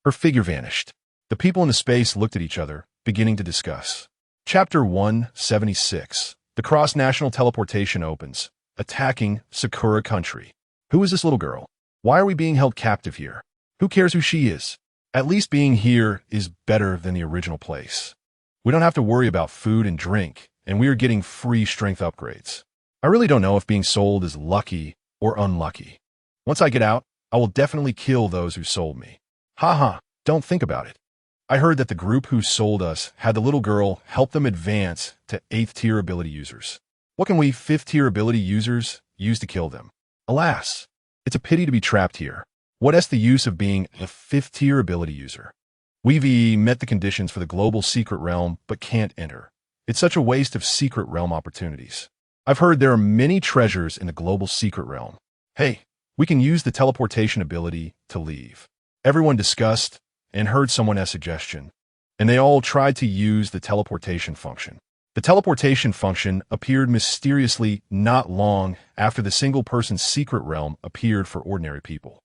her figure vanished. The people in the space looked at each other, beginning to discuss. Chapter 176. The cross-national teleportation opens, attacking Sakura Country. Who is this little girl? Why are we being held captive here? Who cares who she is? At least being here is better than the original place. We don't have to worry about food and drink, and we are getting free strength upgrades. I really don't know if being sold is lucky or unlucky. Once I get out, I will definitely kill those who sold me. Haha, don't think about it. I heard that the group who sold us had the little girl help them advance to 8th-tier ability users. What can we 5th-tier ability users use to kill them? Alas, it's a pity to be trapped here. What is the use of being a 5th-tier ability user? We've met the conditions for the global secret realm but can't enter. It's such a waste of secret realm opportunities. I've heard there are many treasures in the global secret realm. Hey, we can use the teleportation ability to leave. Everyone discussed and heard someone else's suggestion, and they all tried to use the teleportation function. The teleportation function appeared mysteriously not long after the single-person secret realm appeared for ordinary people.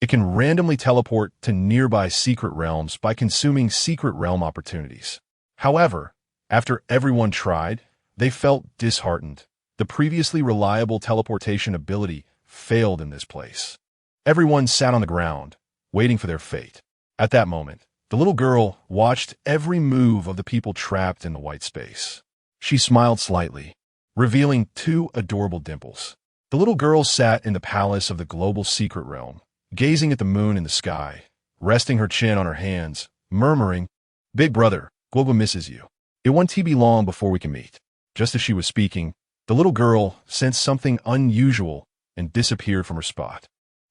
It can randomly teleport to nearby secret realms by consuming secret realm opportunities. However, after everyone tried, they felt disheartened. The previously reliable teleportation ability failed in this place. Everyone sat on the ground, waiting for their fate. At that moment, the little girl watched every move of the people trapped in the white space. She smiled slightly, revealing 2 adorable dimples. The little girl sat in the palace of the global secret realm, gazing at the moon in the sky, resting her chin on her hands, murmuring, "Big brother, Global misses you. It won't be long before we can meet." Just as she was speaking, the little girl sensed something unusual and disappeared from her spot.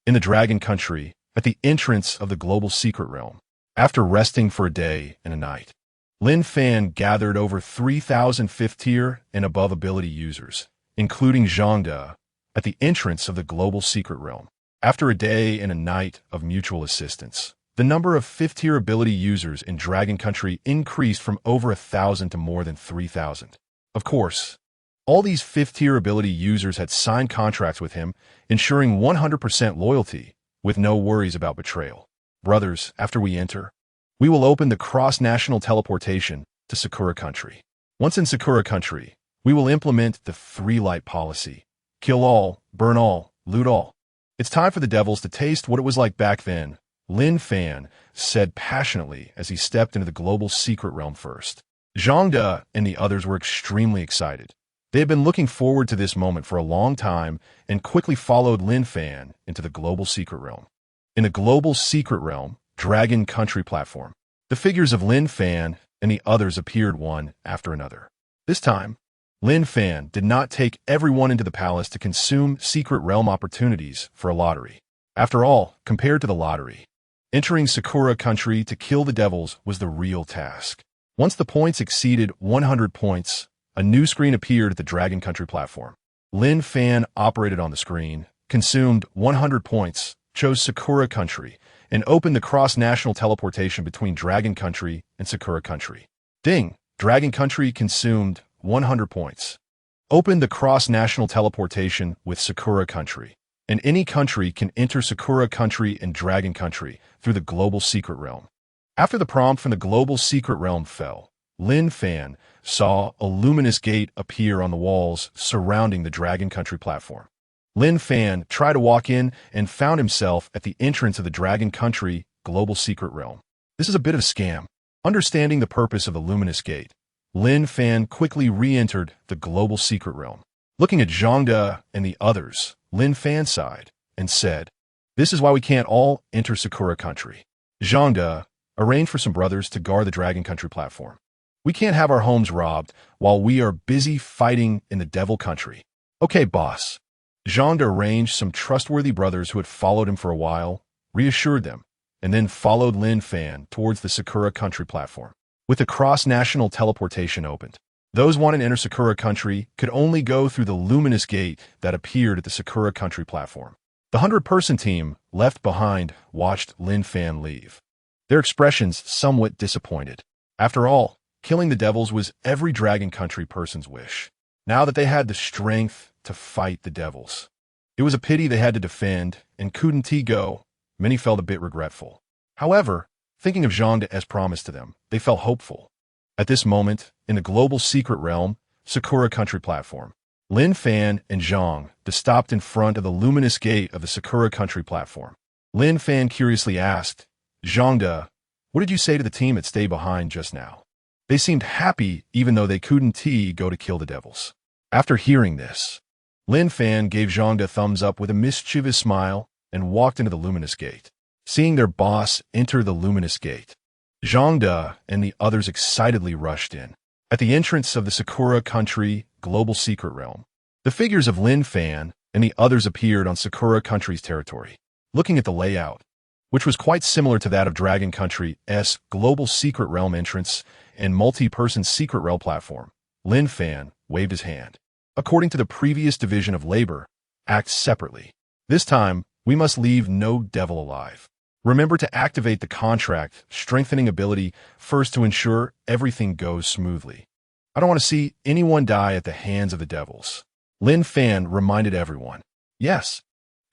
In the Dragon Country, at the entrance of the global secret realm, after resting for a day and a night, Lin Fan gathered over 3,000 fifth-tier and above ability users, including Zhangde, at the entrance of the global secret realm. After a day and a night of mutual assistance, the number of fifth-tier ability users in Dragon Country increased from over 1,000 to more than 3,000. Of course, all these fifth-tier ability users had signed contracts with him, ensuring 100% loyalty, with no worries about betrayal. "Brothers, after we enter, we will open the cross-national teleportation to Sakura Country. Once in Sakura Country, we will implement the three-light policy. Kill all, burn all, loot all. It's time for the devils to taste what it was like back then," Lin Fan said passionately as he stepped into the global secret realm first. Zhangde and the others were extremely excited. They had been looking forward to this moment for a long time and quickly followed Lin Fan into the global secret realm. In the global secret realm, Dragon Country platform, the figures of Lin Fan and the others appeared one after another. This time, Lin Fan did not take everyone into the palace to consume secret realm opportunities for a lottery. After all, compared to the lottery, entering Sakura Country to kill the devils was the real task. Once the points exceeded 100 points, a new screen appeared at the Dragon Country platform. Lin Fan operated on the screen, consumed 100 points, chose Sakura Country, and opened the cross-national teleportation between Dragon Country and Sakura Country. Ding! Dragon Country consumed 100 points. Open the cross-national teleportation with Sakura Country, and any country can enter Sakura Country and Dragon Country through the global secret realm. After the prompt from the global secret realm fell, Lin Fan saw a luminous gate appear on the walls surrounding the Dragon Country platform. Lin Fan tried to walk in and found himself at the entrance of the Dragon Country global secret realm. This is a bit of a scam. Understanding the purpose of the luminous gate, Lin Fan quickly re-entered the global secret realm. Looking at Zhangde and the others, Lin Fan sighed and said, "This is why we can't all enter Sakura Country." Zhangde arranged for some brothers to guard the Dragon Country platform. "We can't have our homes robbed while we are busy fighting in the Devil Country." "Okay, boss." Zhangde arranged some trustworthy brothers who had followed him for a while, reassured them, and then followed Lin Fan towards the Sakura Country platform. With the cross-national teleportation opened, those wanting to enter Sakura Country could only go through the luminous gate that appeared at the Sakura Country platform. The 100-person team left behind watched Lin Fan leave, their expressions somewhat disappointed. After all, killing the devils was every Dragon Country person's wish. Now that they had the strength to fight the devils, it was a pity they had to defend and couldn't go. Many felt a bit regretful. However, thinking of Zhangde as promised to them, they felt hopeful. At this moment, in the global secret realm, Sakura Country platform, Lin Fan and Zhangde stopped in front of the luminous gate of the Sakura Country platform. Lin Fan curiously asked, "Zhangde, what did you say to the team that stayed behind just now?" They seemed happy even though they couldn't go to kill the devils. After hearing this, Lin Fan gave Zhangde a thumbs up with a mischievous smile and walked into the luminous gate. Seeing their boss enter the luminous gate, Zhangde and the others excitedly rushed in. At the entrance of the Sakura Country global secret realm, the figures of Lin Fan and the others appeared on Sakura Country's territory. Looking at the layout, which was quite similar to that of Dragon Country's global secret realm entrance and multi-person secret realm platform, Lin Fan waved his hand. "According to the previous division of labor, act separately. This time, we must leave no devil alive. Remember to activate the contract strengthening ability first to ensure everything goes smoothly. I don't want to see anyone die at the hands of the devils." Lin Fan reminded everyone. Yes.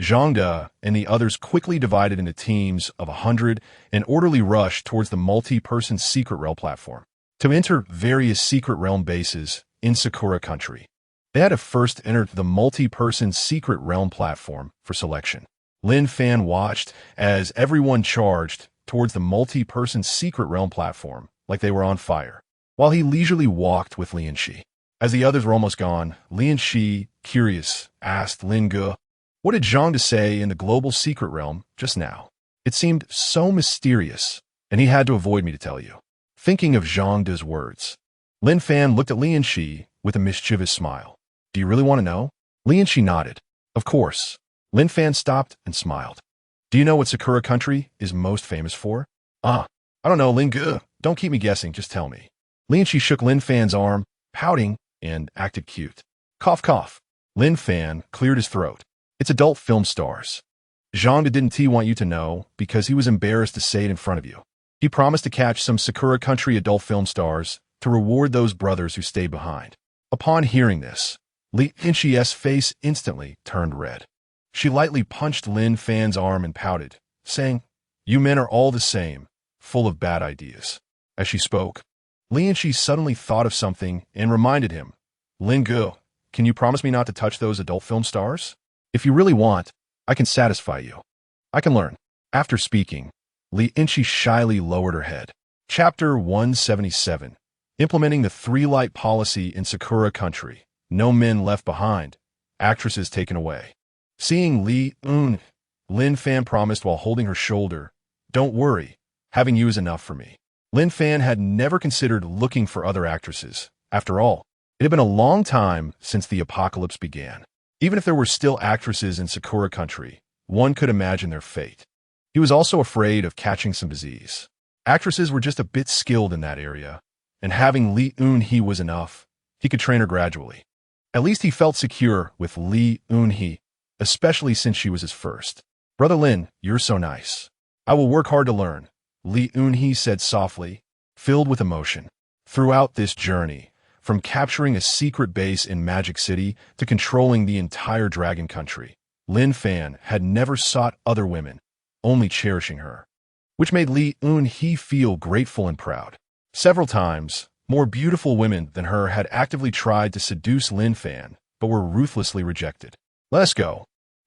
Zhangde and the others quickly divided into teams of 100 and orderly rushed towards the multi-person secret realm platform to enter various secret realm bases in Sakura Country. They had to first enter the multi-person secret realm platform for selection. Lin Fan watched as everyone charged towards the multi-person secret realm platform like they were on fire, while he leisurely walked with Lianxi. As the others were almost gone, Li and Shi, curious, asked Lin Ge, "What did Zhang De say in the global secret realm just now? It seemed so mysterious, and he had to avoid me to tell you." Thinking of Zhang De's words, Lin Fan looked at Li and Shi with a mischievous smile. "Do you really want to know?" Li and Shi nodded. "Of course." Lin Fan stopped and smiled. "Do you know what Sakura country is most famous for?" I don't know, Lin Ge. Don't keep me guessing, just tell me." Li and Shi shook Lin Fan's arm, pouting, and acted cute. Cough, cough. Lin Fan cleared his throat. "It's adult film stars. Zhang De didn't want you to know because he was embarrassed to say it in front of you. He promised to catch some Sakura country adult film stars to reward those brothers who stayed behind." Upon hearing this, Li and Shi's face instantly turned red. She lightly punched Lin Fan's arm and pouted, saying, "You men are all the same, full of bad ideas." As she spoke, Li and Shi suddenly thought of something and reminded him, "Lin Ge, can you promise me not to touch those adult film stars? If you really want, I can satisfy you. I can learn." After speaking, Li and Shi shyly lowered her head. Chapter 177. Implementing the three-light policy in Sakura country. No men left behind. Actresses taken away. Seeing Lin Fan promised while holding her shoulder, "Don't worry, having you is enough for me." Lin Fan had never considered looking for other actresses. After all, it had been a long time since the apocalypse began. Even if there were still actresses in Sakura country, one could imagine their fate. He was also afraid of catching some disease. Actresses were just a bit skilled in that area, and having Li Eun-hee was enough. He could train her gradually. At least he felt secure with Li Eun-hee, especially since she was his first. "Brother Lin, you're so nice. I will work hard to learn," Li Eun-hee said softly, filled with emotion. Throughout this journey, from capturing a secret base in Magic City to controlling the entire Dragon Country, Lin Fan had never sought other women, only cherishing her, which made Li Eun-hee feel grateful and proud. Several times, more beautiful women than her had actively tried to seduce Lin Fan, but were ruthlessly rejected. "Let us go.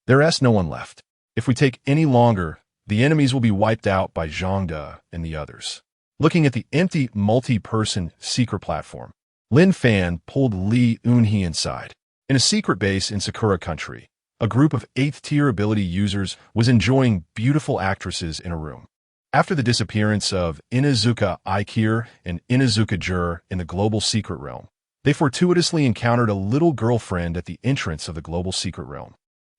There is no one left. If we take any longer, the enemies will be wiped out by Zhang De and the others." Looking at the empty multi-person secret platform, Lin Fan pulled Li Eun-hee inside. In a secret base in Sakura country, a group of 8th-tier ability users was enjoying beautiful actresses in a room. After the disappearance of Inuzuka Aikir and Inuzuka Jur in the global secret realm, they fortuitously encountered a little girlfriend at the entrance of the global secret realm.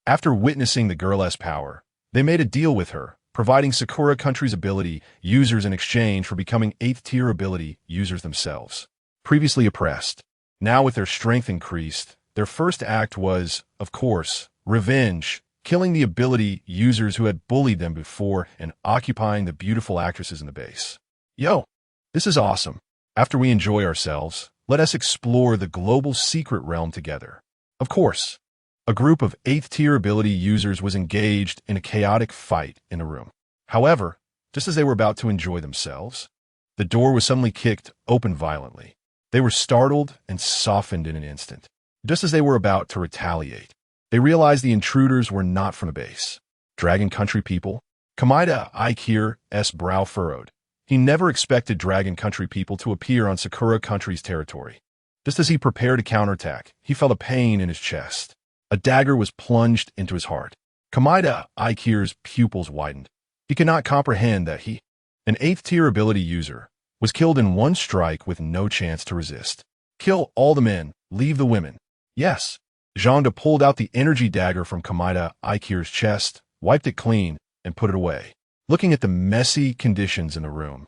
After witnessing the girl's power, they made a deal with her, providing Sakura country's ability users in exchange for becoming 8th-tier ability users themselves. Previously oppressed, now with their strength increased, their first act was, of course, revenge, killing the ability users who had bullied them before and occupying the beautiful actresses in the base. "Yo, this is awesome. After we enjoy ourselves, let us explore the global secret realm together." Of course, a group of 8th-tier ability users was engaged in a chaotic fight in the room. However, just as they were about to enjoy themselves, the door was suddenly kicked open violently. They were startled and softened in an instant. Just as they were about to retaliate, they realized the intruders were not from the base. Dragon Country people? Kamida Aikir's brow furrowed. He never expected Dragon Country people to appear on Sakura Country's territory. Just as he prepared to counterattack, he felt a pain in his chest. A dagger was plunged into his heart. Kamida Aikir's pupils widened. He could not comprehend that he, an 8th-tier ability user, was killed in one strike with no chance to resist. "Kill all the men, leave the women." "Yes." Zhang De pulled out the energy dagger from Kamida Aikir's chest, wiped it clean, and put it away. Looking at the messy conditions in the room,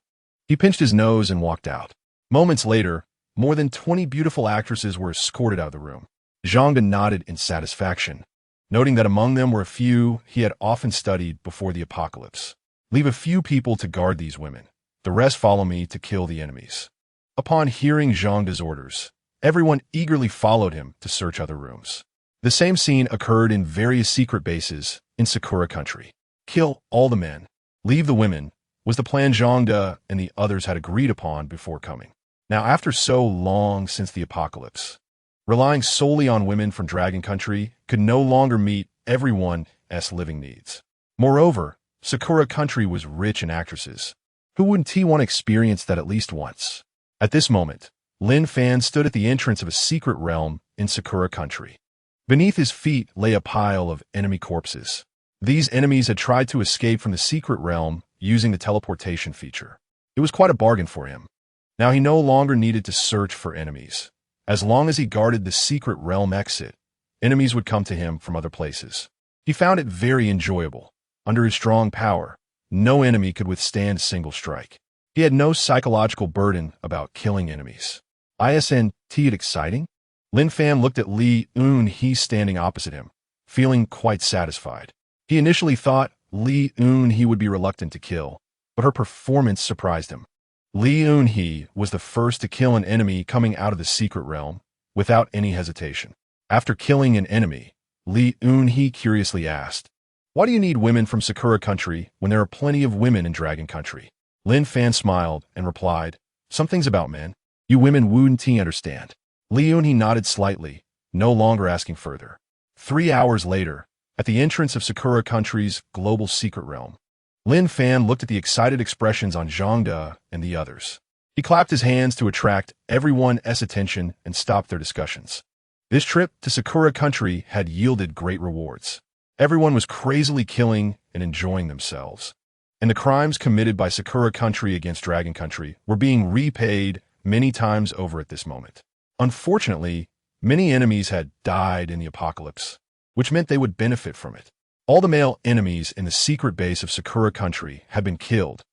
he pinched his nose and walked out. Moments later, more than 20 beautiful actresses were escorted out of the room. Zhang De nodded in satisfaction, noting that among them were a few he had often studied before the apocalypse. "Leave a few people to guard these women. The rest follow me to kill the enemies." Upon hearing Zhang De's orders, everyone eagerly followed him to search other rooms. The same scene occurred in various secret bases in Sakura country. "Kill all the men, leave the women," was the plan Zhang De and the others had agreed upon before coming. Now, after so long since the apocalypse, relying solely on women from Dragon Country could no longer meet everyone's living needs. Moreover, Sakura country was rich in actresses. Who wouldn't want to experience that at least once? At this moment, Lin Fan stood at the entrance of a secret realm in Sakura country. Beneath his feet lay a pile of enemy corpses. These enemies had tried to escape from the secret realm using the teleportation feature. It was quite a bargain for him. Now he no longer needed to search for enemies. As long as he guarded the secret realm exit, enemies would come to him from other places. He found it very enjoyable. Under his strong power, no enemy could withstand a single strike. He had no psychological burden about killing enemies. Isn't it exciting? Lin Fan looked at Li Eun-hee standing opposite him, feeling quite satisfied. He initially thought Li Eun-hee would be reluctant to kill, but her performance surprised him. Li Eun-hee was the first to kill an enemy coming out of the secret realm without any hesitation. After killing an enemy, Li Eun-hee curiously asked, "Why do you need women from Sakura country when there are plenty of women in Dragon country?" Lin Fan smiled and replied, "Some things about men. You women wouldn't understand." Li Eun-hee nodded slightly, no longer asking further. 3 hours later, at the entrance of Sakura country's global secret realm, Lin Fan looked at the excited expressions on Zhang De and the others. He clapped his hands to attract everyone's attention and stopped their discussions. This trip to Sakura country had yielded great rewards. Everyone was crazily killing and enjoying themselves. And the crimes committed by Sakura country against Dragon country were being repaid many times over at this moment. Unfortunately, many enemies had died in the apocalypse, which meant they would benefit from it. All the male enemies in the secret base of Sakura country had been killed,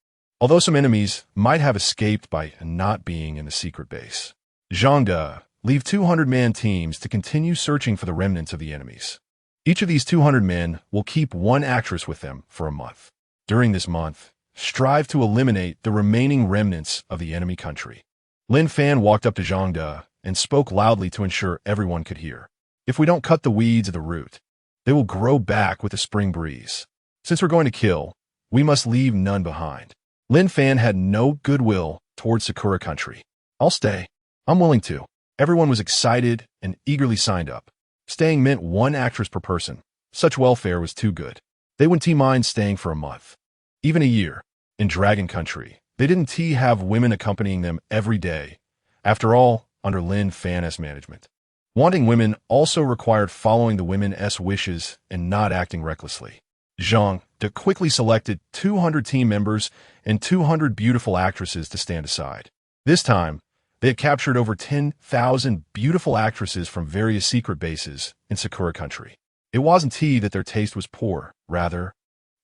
although some enemies might have escaped by not being in the secret base. Zhang De, leave 200-man teams to continue searching for the remnants of the enemies. Each of these 200 men will keep one actress with them for a month. During this month, strive to eliminate the remaining remnants of the enemy country. Lin Fan walked up to Zhang De and spoke loudly to ensure everyone could hear. "If we don't cut the weeds at the root, they will grow back with the spring breeze. Since we're going to kill, we must leave none behind." Lin Fan had no goodwill towards Sakura country. "I'll stay. I'm willing to." Everyone was excited and eagerly signed up. Staying meant one actress per person. Such welfare was too good. They wouldn't mind staying for a month, even a year. In Dragon country, they didn't have women accompanying them every day. After all, under Lin Fan's management, wanting women also required following the women's wishes and not acting recklessly. Zhang De quickly selected 200 team members and 200 beautiful actresses to stand aside. This time, they had captured over 10,000 beautiful actresses from various secret bases in Sakura country. It wasn't that their taste was poor. Rather,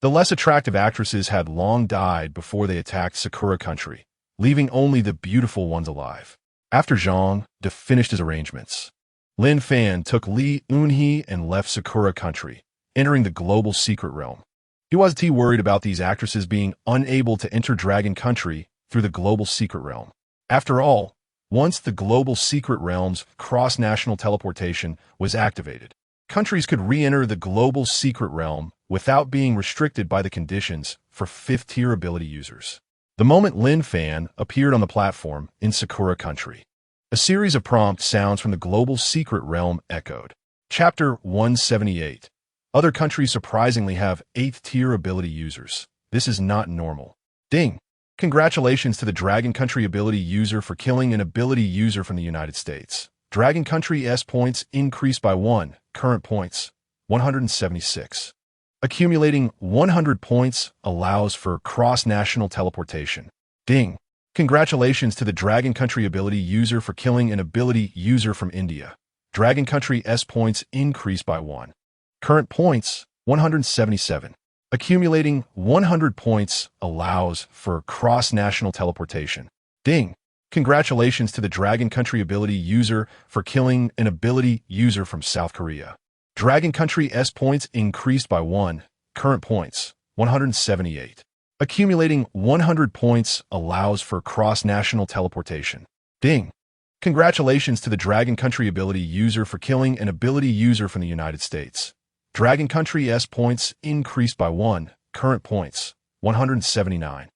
the less attractive actresses had long died before they attacked Sakura country, leaving only the beautiful ones alive. After Zhang De finished his arrangements, Lin Fan took Li Eun-hee and left Sakura country, entering the global secret realm. He wasn't worried about these actresses being unable to enter Dragon country through the global secret realm. After all, once the global secret realm's cross-national teleportation was activated, countries could re-enter the global secret realm without being restricted by the conditions for 5th-tier ability users. The moment Lin Fan appeared on the platform in Sakura country, a series of prompt sounds from the global secret realm echoed. Chapter 178. Other countries surprisingly have 8th-tier ability users. This is not normal. Ding! Congratulations to the Dragon country ability user for killing an ability user from the United States. Dragon country's points increased by 1. Current points, 176. Accumulating 100 points allows for cross-national teleportation. Ding! Congratulations to the Dragon country ability user for killing an ability user from India. Dragon country's points increased by 1. Current points, 177. Accumulating 100 points allows for cross-national teleportation. Ding! Congratulations to the Dragon country ability user for killing an ability user from South Korea. Dragon country's points increased by 1. Current points, 178. Accumulating 100 points allows for cross-national teleportation. Ding! Congratulations to the Dragon country ability user for killing an ability user from the United States. Dragon country's points increased by 1. Current points, 179.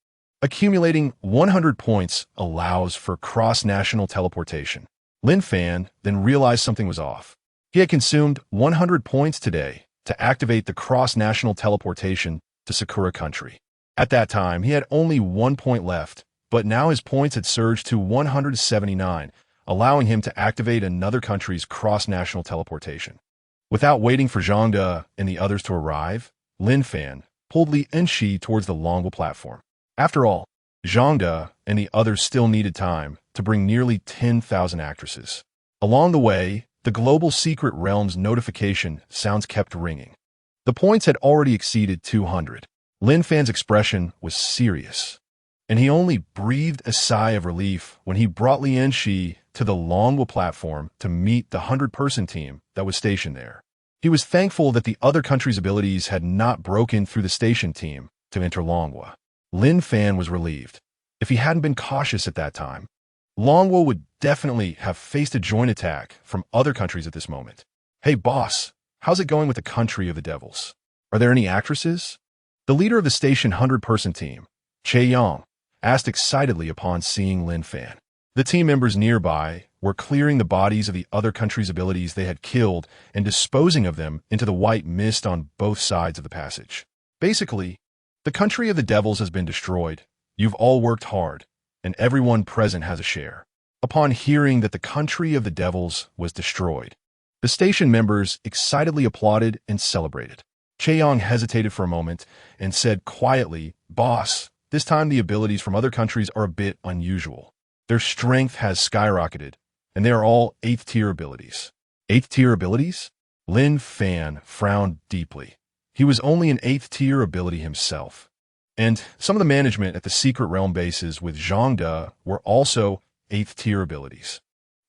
Accumulating 100 points allows for cross-national teleportation. Lin Fan then realized something was off. He had consumed 100 points today to activate the cross-national teleportation to Sakura country. At that time, he had only 1 point left, but now his points had surged to 179, allowing him to activate another country's cross-national teleportation. Without waiting for Zhang De and the others to arrive, Lin Fan pulled Li Enshi towards the Longwa platform. After all, Zhang De and the others still needed time to bring nearly 10,000 actresses. Along the way, the Global Secret Realms notification sounds kept ringing. The points had already exceeded 200. Lin Fan's expression was serious, and he only breathed a sigh of relief when he brought Li Enshi to the Longwa platform to meet the 100-person team that was stationed there. He was thankful that the other country's abilities had not broken through the station team to enter Longwa. Lin Fan was relieved. If he hadn't been cautious at that time, Longwa would definitely have faced a joint attack from other countries at this moment. Hey boss, how's it going with the country of the devils? Are there any actresses? The leader of the station 100-person team, Che Yang, asked excitedly upon seeing Lin Fan. The team members nearby were clearing the bodies of the other country's abilities they had killed and disposing of them into the white mist on both sides of the passage. Basically, the country of the devils has been destroyed. You've all worked hard, and everyone present has a share. Upon hearing that the country of the devils was destroyed, the station members excitedly applauded and celebrated. Che Yang hesitated for a moment and said quietly, "Boss, this time the abilities from other countries are a bit unusual. Their strength has skyrocketed, and they are all 8th-tier abilities." 8th-tier abilities? Lin Fan frowned deeply. He was only an 8th-tier ability himself. And some of the management at the Secret Realm bases with Zhang De were also 8th-tier abilities.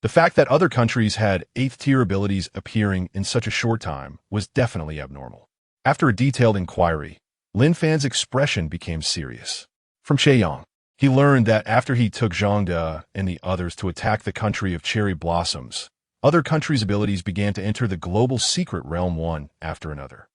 The fact that other countries had 8th-tier abilities appearing in such a short time was definitely abnormal. After a detailed inquiry, Lin Fan's expression became serious. From Che Yang, he learned that after he took Zhang De and the others to attack the country of cherry blossoms, other countries' abilities began to enter the global secret realm one after another,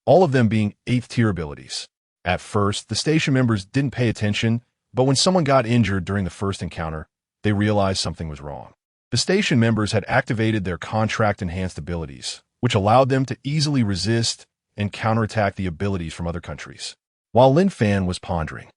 all of them being 8th-tier abilities. At first, the station members didn't pay attention, but when someone got injured during the first encounter, they realized something was wrong. The station members had activated their contract-enhanced abilities, which allowed them to easily resist and counterattack the abilities from other countries. While Lin Fan was pondering,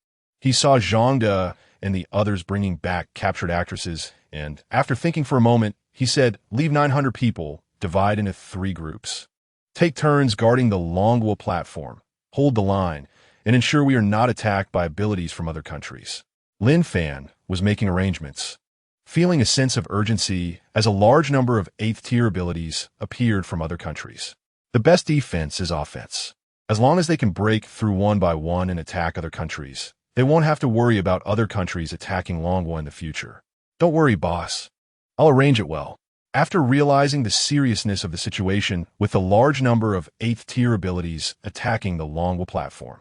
he saw Zhang De and the others bringing back captured actresses, and after thinking for a moment, he said, "Leave 900 people, divide into 3 groups. Take turns guarding the Longwa platform, hold the line, and ensure we are not attacked by abilities from other countries." Lin Fan was making arrangements, feeling a sense of urgency as a large number of 8th-tier abilities appeared from other countries. The best defense is offense. As long as they can break through one by one and attack other countries, they won't have to worry about other countries attacking Longwa in the future. "Don't worry, boss. I'll arrange it well." After realizing the seriousness of the situation with the large number of 8th-tier abilities attacking the Longwa platform,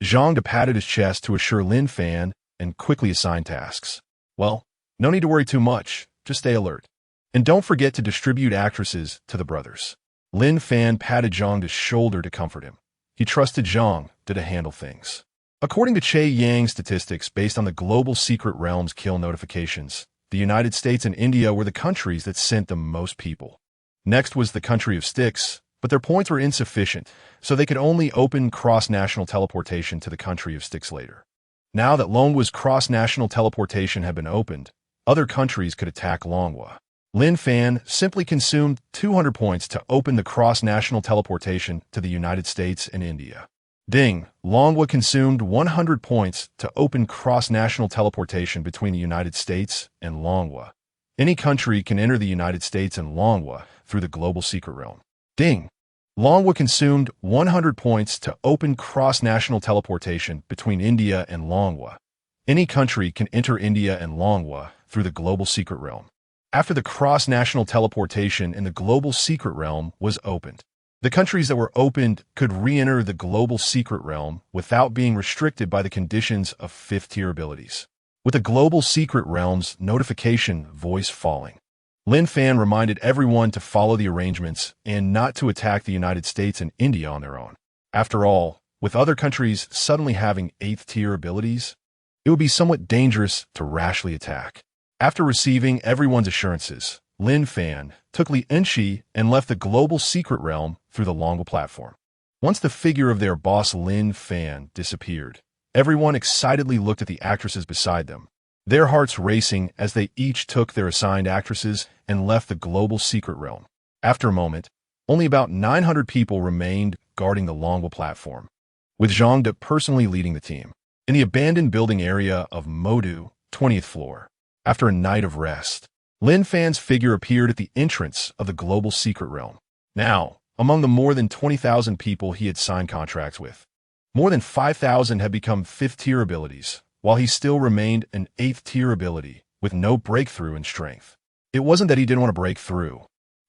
Zhang De patted his chest to assure Lin Fan and quickly assigned tasks. "Well, no need to worry too much. Just stay alert. And don't forget to distribute actresses to the brothers." Lin Fan patted Zhang De's shoulder to comfort him. He trusted Zhang De to handle things. According to Che Yang's statistics based on the Global Secret Realms kill notifications, the United States and India were the countries that sent the most people. Next was the country of Styx, but their points were insufficient, so they could only open cross-national teleportation to the country of Styx later. Now that Longwa's cross-national teleportation had been opened, other countries could attack Longwa. Lin Fan simply consumed 200 points to open the cross-national teleportation to the United States and India. Ding! Longwa consumed 100 points to open cross-national teleportation between the United States and Longwa. Any country can enter the United States and Longwa through the global secret realm. Ding! Longwa consumed 100 points to open cross-national teleportation between India and Longwa. Any country can enter India and Longwa through the global secret realm. After the cross-national teleportation in the global secret realm was opened, the countries that were opened could re-enter the global secret realm without being restricted by the conditions of 5th-tier abilities. With the global secret realm's notification voice falling, Lin Fan reminded everyone to follow the arrangements and not to attack the United States and India on their own. After all, with other countries suddenly having 8th-tier abilities, it would be somewhat dangerous to rashly attack. After receiving everyone's assurances, Lin Fan took Li Enshi and left the global secret realm through the Longwa platform. Once the figure of their boss Lin Fan disappeared, everyone excitedly looked at the actresses beside them. their hearts racing as they each took their assigned actresses and left the global secret realm. After a moment, only about 900 people remained guarding the Longwa platform, with Zhang De personally leading the team. In the abandoned building area of Modu, 20th floor, after a night of rest, Lin Fan's figure appeared at the entrance of the global secret realm. Now, among the more than 20,000 people he had signed contracts with, more than 5,000 had become 5th-tier abilities, while he still remained an 8th-tier ability with no breakthrough in strength. It wasn't that he didn't want to break through.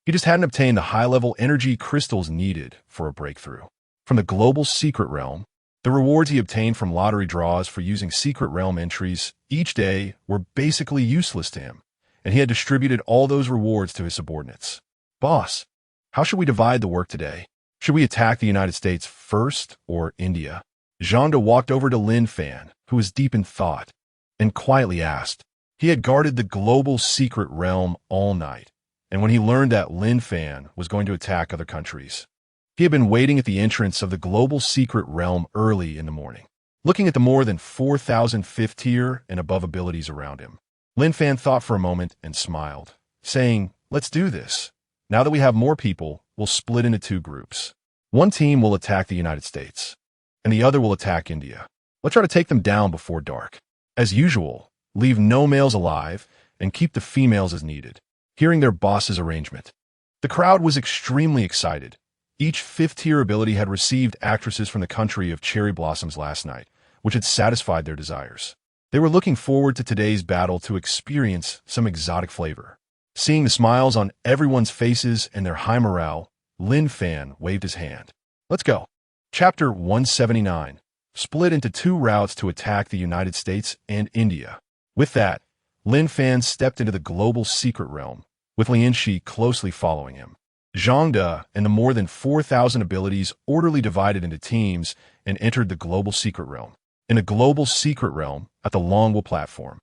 He just hadn't obtained the high-level energy crystals needed for a breakthrough. From the global secret realm, the rewards he obtained from lottery draws for using secret realm entries each day were basically useless to him, and he had distributed all those rewards to his subordinates. "Boss, how should we divide the work today? Should we attack the United States first or India?" Zhang De walked over to Lin Fan, who was deep in thought, and quietly asked. He had guarded the global secret realm all night, and when he learned that Lin Fan was going to attack other countries, he had been waiting at the entrance of the global secret realm early in the morning, looking at the more than 4,000 5th-tier and above abilities around him. Lin Fan thought for a moment and smiled, saying, "Let's do this. Now that we have more people, we'll split into 2 groups. One team will attack the United States, and the other will attack India. Let's try to take them down before dark. As usual, leave no males alive and keep the females as needed." Hearing their boss's arrangement, the crowd was extremely excited. Each 5th-tier ability had received actresses from the country of cherry blossoms last night, which had satisfied their desires. They were looking forward to today's battle to experience some exotic flavor. Seeing the smiles on everyone's faces and their high morale, Lin Fan waved his hand. "Let's go." Chapter 179. Split into 2 routes to attack the United States and India. With that, Lin Fan stepped into the global secret realm, with Lian Shi closely following him. Zhang De and the more than 4,000 abilities orderly divided into teams and entered the global secret realm. In the global secret realm, at the Longwa platform,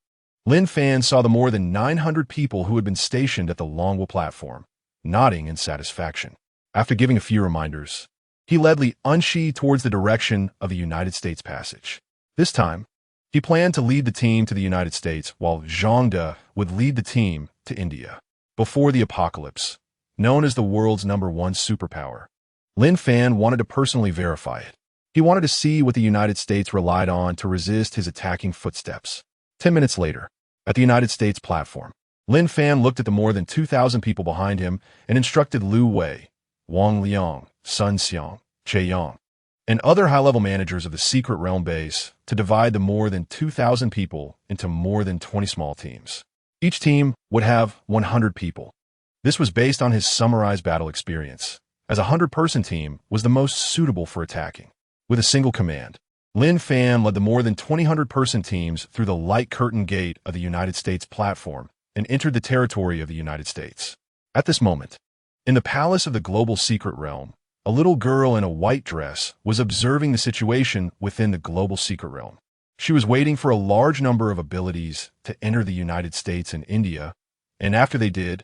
Lin Fan saw the more than 900 people who had been stationed at the Longwa platform, nodding in satisfaction. After giving a few reminders, he led Li Unshi towards the direction of the United States passage. This time, he planned to lead the team to the United States, while Zhang De would lead the team to India. Before the apocalypse, known as the world's #1 superpower, Lin Fan wanted to personally verify it. He wanted to see what the United States relied on to resist his attacking footsteps. 10 minutes later, at the United States platform, Lin Fan looked at the more than 2,000 people behind him and instructed Lu Wei, Wang Liang, Sun Xiang, Che Yang, and other high-level managers of the secret realm base to divide the more than 2,000 people into more than 20 small teams. Each team would have 100 people. This was based on his summarized battle experience, as a 100-person team was the most suitable for attacking. With a single command, Lin Fan led the more than 200-person teams through the light curtain gate of the United States platform and entered the territory of the United States. At this moment, in the palace of the global secret realm, a little girl in a white dress was observing the situation within the global secret realm. She was waiting for a large number of abilities to enter the United States and India, and after they did,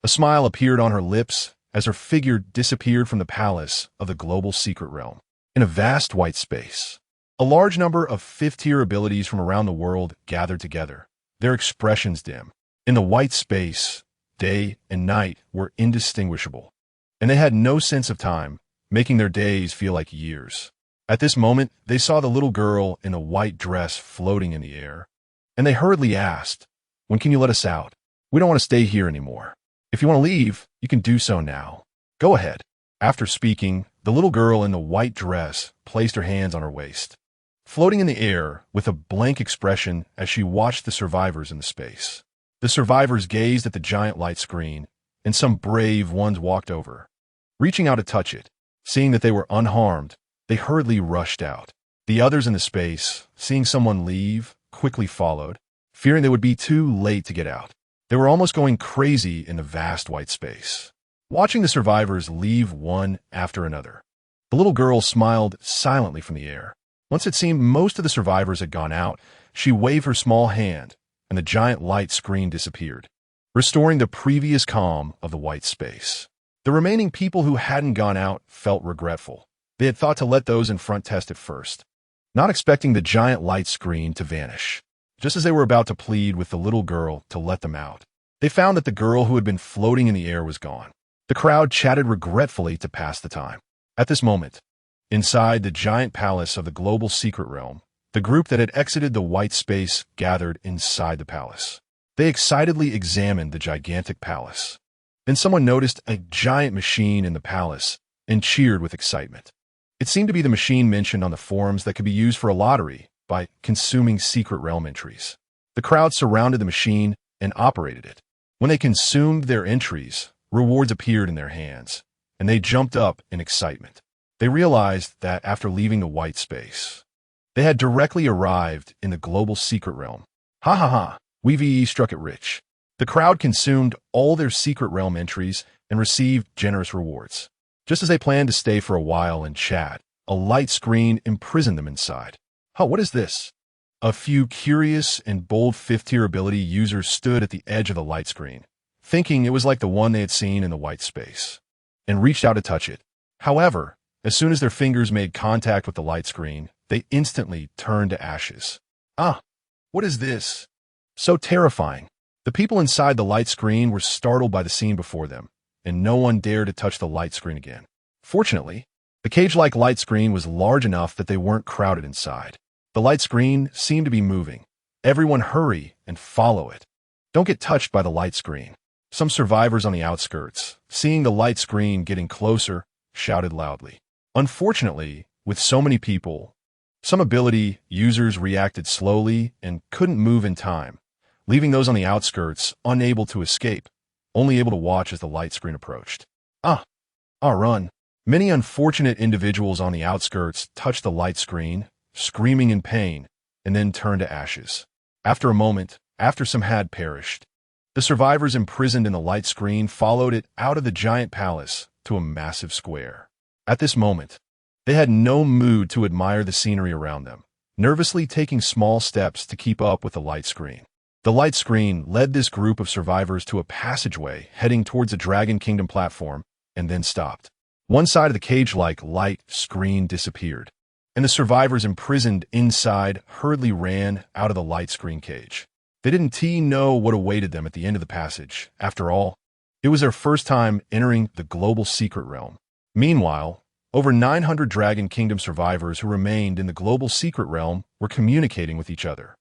a smile appeared on her lips as her figure disappeared from the palace of the global secret realm. In a vast white space, a large number of 5th-tier abilities from around the world gathered together, their expressions dim. In the white space, day and night were indistinguishable, and they had no sense of time, making their days feel like years. At this moment, they saw the little girl in the white dress floating in the air, and they hurriedly asked, "When can you let us out? We don't want to stay here anymore. If you want to leave, you can do so now. Go ahead." After speaking, the little girl in the white dress placed her hands on her waist, floating in the air with a blank expression as she watched the survivors in the space. The survivors gazed at the giant light screen, and some brave ones walked over. Reaching out to touch it, seeing that they were unharmed, they hurriedly rushed out. The others in the space, seeing someone leave, quickly followed, fearing they would be too late to get out. They were almost going crazy in the vast white space, watching the survivors leave one after another. The little girl smiled silently from the air. Once it seemed most of the survivors had gone out, she waved her small hand, and the giant light screen disappeared, restoring the previous calm of the white space. The remaining people who hadn't gone out felt regretful. They had thought to let those in front test it first, not expecting the giant light screen to vanish. Just as they were about to plead with the little girl to let them out, they found that the girl who had been floating in the air was gone. The crowd chatted regretfully to pass the time. At this moment, inside the giant palace of the global secret realm, the group that had exited the white space gathered inside the palace. They excitedly examined the gigantic palace. Then someone noticed a giant machine in the palace and cheered with excitement. It seemed to be the machine mentioned on the forums that could be used for a lottery by consuming secret realm entries. The crowd surrounded the machine and operated it. When they consumed their entries, rewards appeared in their hands, and they jumped up in excitement. They realized that after leaving the white space, they had directly arrived in the global secret realm. Ha ha ha, we struck it rich. The crowd consumed all their secret realm entries and received generous rewards. Just as they planned to stay for a while and chat, a light screen imprisoned them inside. Huh, what is this? A few curious and bold 5th-tier ability users stood at the edge of the light screen, thinking it was like the one they had seen in the white space, and reached out to touch it. However, as soon as their fingers made contact with the light screen, they instantly turned to ashes. Ah, what is this? So terrifying. The people inside the light screen were startled by the scene before them, and no one dared to touch the light screen again. Fortunately, the cage-like light screen was large enough that they weren't crowded inside. The light screen seemed to be moving. Everyone hurry and follow it. Don't get touched by the light screen. Some survivors on the outskirts, seeing the light screen getting closer, shouted loudly. Unfortunately, with so many people, some ability users reacted slowly and couldn't move in time, leaving those on the outskirts unable to escape, only able to watch as the light screen approached. Run. Many unfortunate individuals on the outskirts touched the light screen, screaming in pain, and then turned to ashes. After a moment, after some had perished, the survivors imprisoned in the light screen followed it out of the giant palace to a massive square. At this moment, they had no mood to admire the scenery around them, nervously taking small steps to keep up with the light screen. The light screen led this group of survivors to a passageway heading towards the Dragon Kingdom platform and then stopped. One side of the cage-like light screen disappeared, and the survivors imprisoned inside hurriedly ran out of the light screen cage. They didn't know what awaited them at the end of the passage. After all, it was their first time entering the global secret realm. Meanwhile, over 900 Dragon Kingdom survivors who remained in the global secret realm were communicating with each other.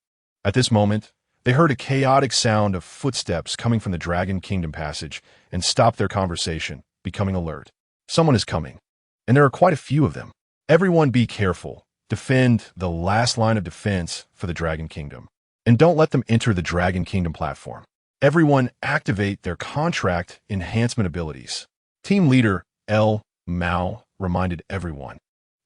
At this moment, they heard a chaotic sound of footsteps coming from the Dragon Kingdom passage and stopped their conversation, becoming alert. Someone is coming, and there are quite a few of them. Everyone be careful. Defend the last line of defense for the Dragon Kingdom, and don't let them enter the Dragon Kingdom platform. Everyone activate their contract enhancement abilities. Team leader L. Mao reminded everyone,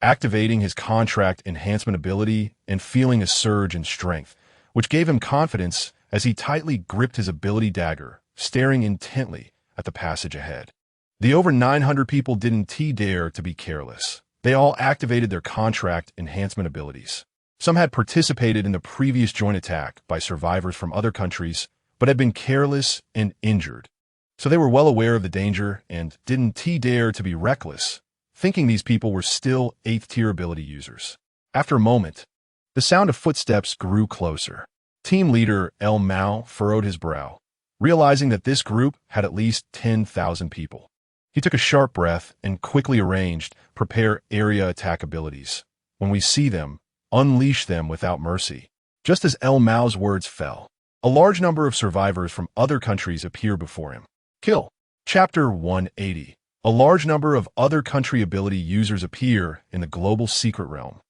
activating his contract enhancement ability and feeling a surge in strength, which gave him confidence as he tightly gripped his ability dagger, staring intently at the passage ahead. The over 900 people didn't dare to be careless. They all activated their contract enhancement abilities. Some had participated in the previous joint attack by survivors from other countries, but had been careless and injured. So they were well aware of the danger and didn't dare to be reckless, thinking these people were still 8th-tier ability users. After a moment, the sound of footsteps grew closer. Team leader El Mao furrowed his brow, realizing that this group had at least 10,000 people. He took a sharp breath and quickly arranged, prepare area attack abilities. When we see them, unleash them without mercy. Just as El Mao's words fell, a large number of survivors from other countries appeared before him. Kill. Chapter 180. A large number of other country ability users appear in the global secret realm.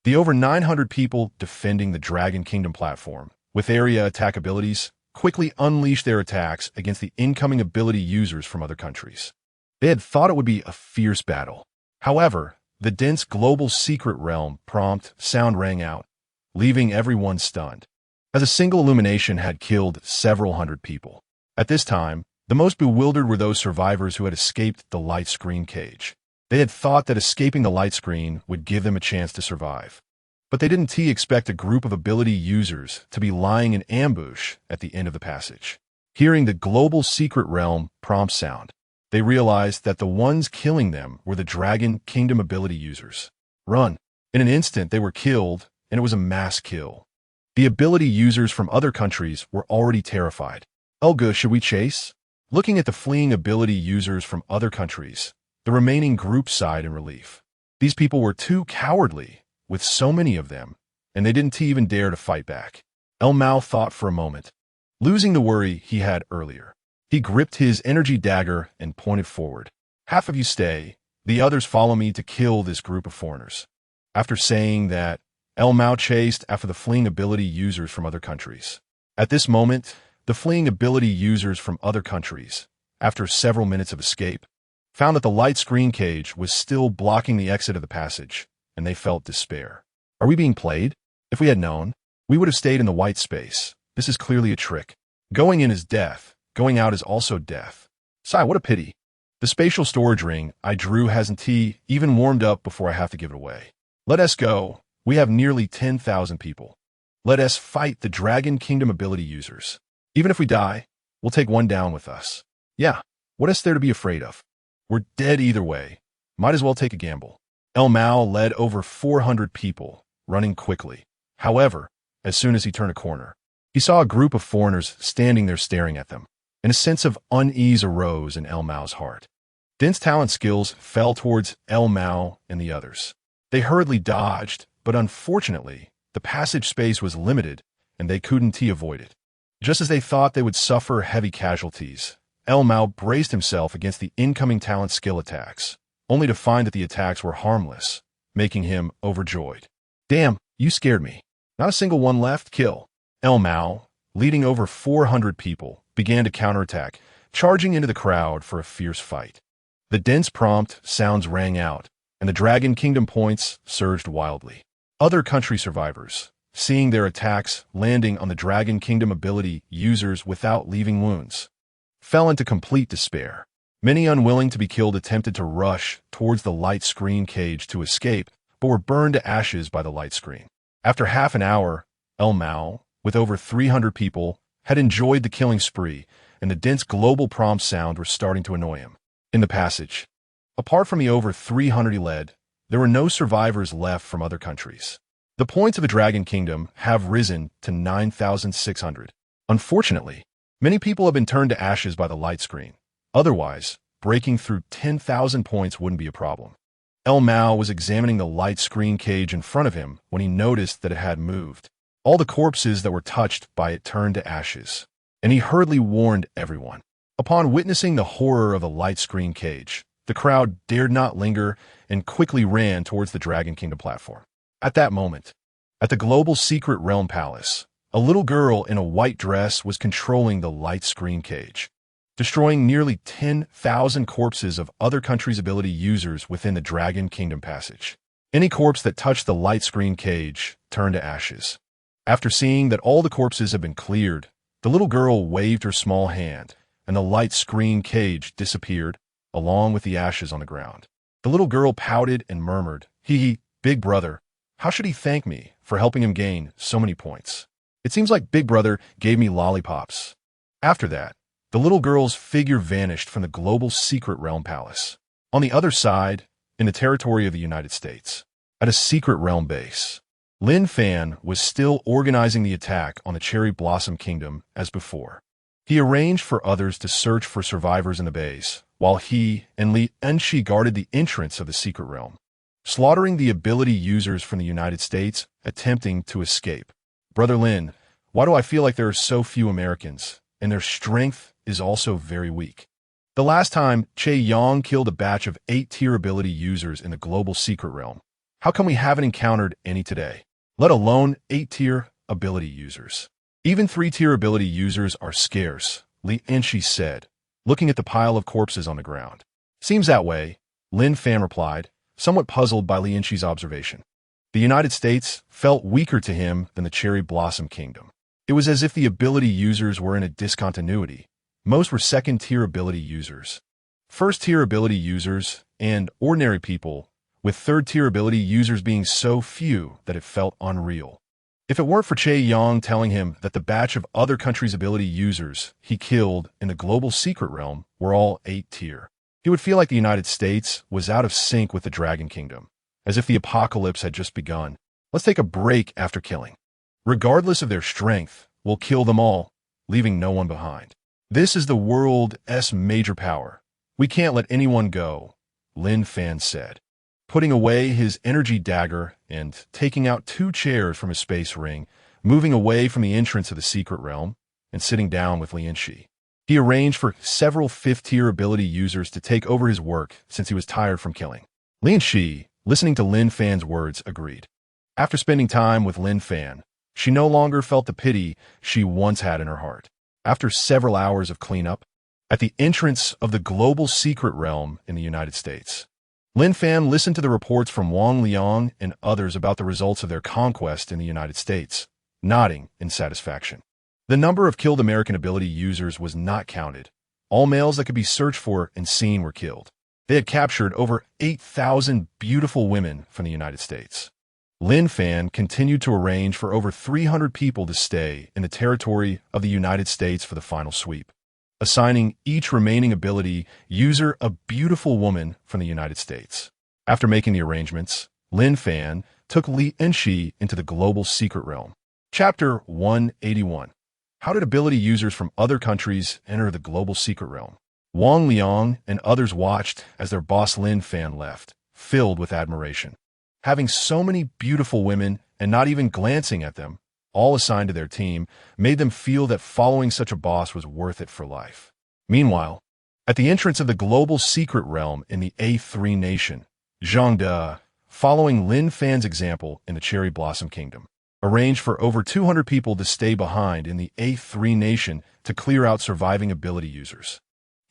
The over 900 people defending the Dragon Kingdom platform, with area attack abilities, quickly unleashed their attacks against the incoming ability users from other countries. They had thought it would be a fierce battle. However, the dense global secret realm prompt sound rang out, leaving everyone stunned, as a single illumination had killed several hundred people. At this time, the most bewildered were those survivors who had escaped the light screen cage. They had thought that escaping the light screen would give them a chance to survive. But they didn't expect a group of ability users to be lying in ambush at the end of the passage. Hearing the global secret realm prompt sound, they realized that the ones killing them were the Dragon Kingdom ability users. Run. In an instant, they were killed, and it was a mass kill. The ability users from other countries were already terrified. Elga, should we chase? Looking at the fleeing ability users from other countries, the remaining group sighed in relief. These people were too cowardly, with so many of them, and they didn't even dare to fight back. El Mao thought for a moment, losing the worry he had earlier. He gripped his energy dagger and pointed forward. Half of you stay, the others follow me to kill this group of foreigners. After saying that, El Mao chased after the fleeing ability users from other countries. At this moment, the fleeing ability users from other countries, after several minutes of escape, found that the light screen cage was still blocking the exit of the passage, and they felt despair. Are we being played? If we had known, we would have stayed in the white space. This is clearly a trick. Going in is death. Going out is also death. Sigh, what a pity. The spatial storage ring I drew hasn't even warmed up before I have to give it away. Let us go. We have nearly 10,000 people. Let us fight the Dragon Kingdom ability users. Even if we die, we'll take one down with us. Yeah, what is there to be afraid of? We're dead either way. Might as well take a gamble. El Mao led over 400 people, running quickly. However, as soon as he turned a corner, he saw a group of foreigners standing there staring at them, and a sense of unease arose in El Mao's heart. Den's talent skills fell towards El Mao and the others. They hurriedly dodged, but unfortunately, the passage space was limited, and they couldn't avoid it. Just as they thought they would suffer heavy casualties, El Mao braced himself against the incoming talent skill attacks, only to find that the attacks were harmless, making him overjoyed. Damn, you scared me. Not a single one left, kill. El Mao, leading over 400 people, began to counterattack, charging into the crowd for a fierce fight. The dense prompt sounds rang out, and the Dragon Kingdom points surged wildly. Other country survivors, seeing their attacks landing on the Dragon Kingdom ability users without leaving wounds, fell into complete despair. Many unwilling to be killed attempted to rush towards the light screen cage to escape, but were burned to ashes by the light screen. After half an hour, El Mao, with over 300 people, had enjoyed the killing spree, and the dense global prompt sound were starting to annoy him. In the passage, apart from the over 300 he led, there were no survivors left from other countries. The points of the Dragon Kingdom have risen to 9,600. Unfortunately, many people have been turned to ashes by the light screen. Otherwise, breaking through 10,000 points wouldn't be a problem. El Mao was examining the light screen cage in front of him when he noticed that it had moved. All the corpses that were touched by it turned to ashes, and he hurriedly warned everyone. Upon witnessing the horror of the light screen cage, the crowd dared not linger and quickly ran towards the Dragon Kingdom platform. At that moment, at the Global Secret Realm Palace, a little girl in a white dress was controlling the light screen cage, destroying nearly 10,000 corpses of other countries' ability users within the Dragon Kingdom passage. Any corpse that touched the light screen cage turned to ashes. After seeing that all the corpses had been cleared, the little girl waved her small hand, and the light screen cage disappeared, along with the ashes on the ground. The little girl pouted and murmured, "Hee, Big Brother, how should he thank me for helping him gain so many points? It seems like Big Brother gave me lollipops." After that, the little girl's figure vanished from the Global Secret Realm Palace. On the other side, in the territory of the United States, at a secret realm base, Lin Fan was still organizing the attack on the Cherry Blossom Kingdom as before. He arranged for others to search for survivors in the base, while he and Li Enshi guarded the entrance of the secret realm, slaughtering the ability users from the United States attempting to escape. Brother Lin, why do I feel like there are so few Americans, and their strength is also very weak? The last time Che Yang killed a batch of 8-tier ability users in the global secret realm. How come we haven't encountered any today? Let alone 8-tier ability users. Even 3-tier ability users are scarce, Li Enshi said, looking at the pile of corpses on the ground. Seems that way, Lin Fan replied, somewhat puzzled by Li Enshi's observation. The United States felt weaker to him than the Cherry Blossom Kingdom. It was as if the ability users were in a discontinuity. Most were 2nd-tier ability users, 1st-tier ability users, and ordinary people, with 3rd-tier ability users being so few that it felt unreal. If it weren't for Che Yang telling him that the batch of other countries' ability users he killed in the global secret realm were all 8-tier, he would feel like the United States was out of sync with the Dragon Kingdom, as if the apocalypse had just begun. Let's take a break after killing. regardless of their strength, will kill them all, leaving no one behind. This is the world's major power. We can't let anyone go, Lin Fan said, putting away his energy dagger and taking out 2 chairs from his space ring, moving away from the entrance of the secret realm, and sitting down with Lin Shi. He arranged for several 5th-tier ability users to take over his work since he was tired from killing. Lin Shi, listening to Lin Fan's words, agreed. After spending time with Lin Fan, she no longer felt the pity she once had in her heart. After several hours of cleanup, at the entrance of the global secret realm in the United States, Lin Fan listened to the reports from Wang Liang and others about the results of their conquest in the United States, nodding in satisfaction. The number of killed American ability users was not counted. All males that could be searched for and seen were killed. They had captured over 8,000 beautiful women from the United States. Lin Fan continued to arrange for over 300 people to stay in the territory of the United States for the final sweep, assigning each remaining ability user a beautiful woman from the United States. After making the arrangements, Lin Fan took Lin Shi into the global secret realm. Chapter 181. How did ability users from other countries enter the global secret realm? Wang Liang and others watched as their boss Lin Fan left, filled with admiration. Having so many beautiful women and not even glancing at them, all assigned to their team, made them feel that following such a boss was worth it for life. Meanwhile, at the entrance of the global secret realm in the A3 nation, Zhang De, following Lin Fan's example in the Cherry Blossom Kingdom, arranged for over 200 people to stay behind in the A3 nation to clear out surviving ability users.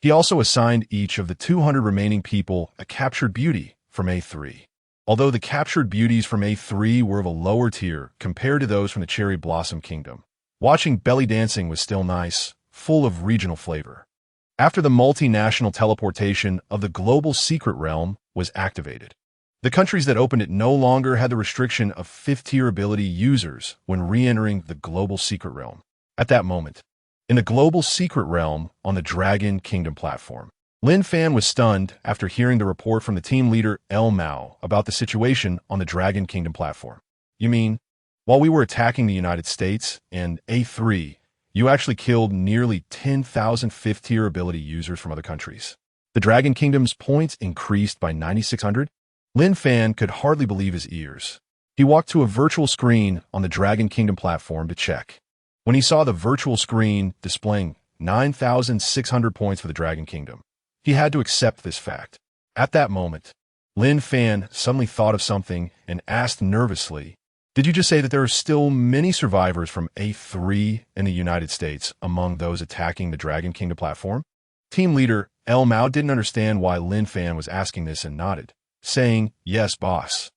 He also assigned each of the 200 remaining people a captured beauty from A3. Although the captured beauties from A3 were of a lower tier compared to those from the Cherry Blossom Kingdom, watching belly dancing was still nice, full of regional flavor. After the multinational teleportation of the global secret realm was activated, the countries that opened it no longer had the restriction of 5th-tier ability users when re-entering the global secret realm. At that moment, in the global secret realm on the Dragon Kingdom platform, Lin Fan was stunned after hearing the report from the team leader El Mao about the situation on the Dragon Kingdom platform. You mean, while we were attacking the United States and A3, you actually killed nearly 10,000 5th-tier ability users from other countries? The Dragon Kingdom's points increased by 9,600? Lin Fan could hardly believe his ears. He walked to a virtual screen on the Dragon Kingdom platform to check. When he saw the virtual screen displaying 9,600 points for the Dragon Kingdom, he had to accept this fact. At that moment, Lin Fan suddenly thought of something and asked nervously, "Did you just say that there are still many survivors from A3 in the United States among those attacking the Dragon Kingdom platform?" Team leader El Mao didn't understand why Lin Fan was asking this and nodded, saying, "Yes, boss.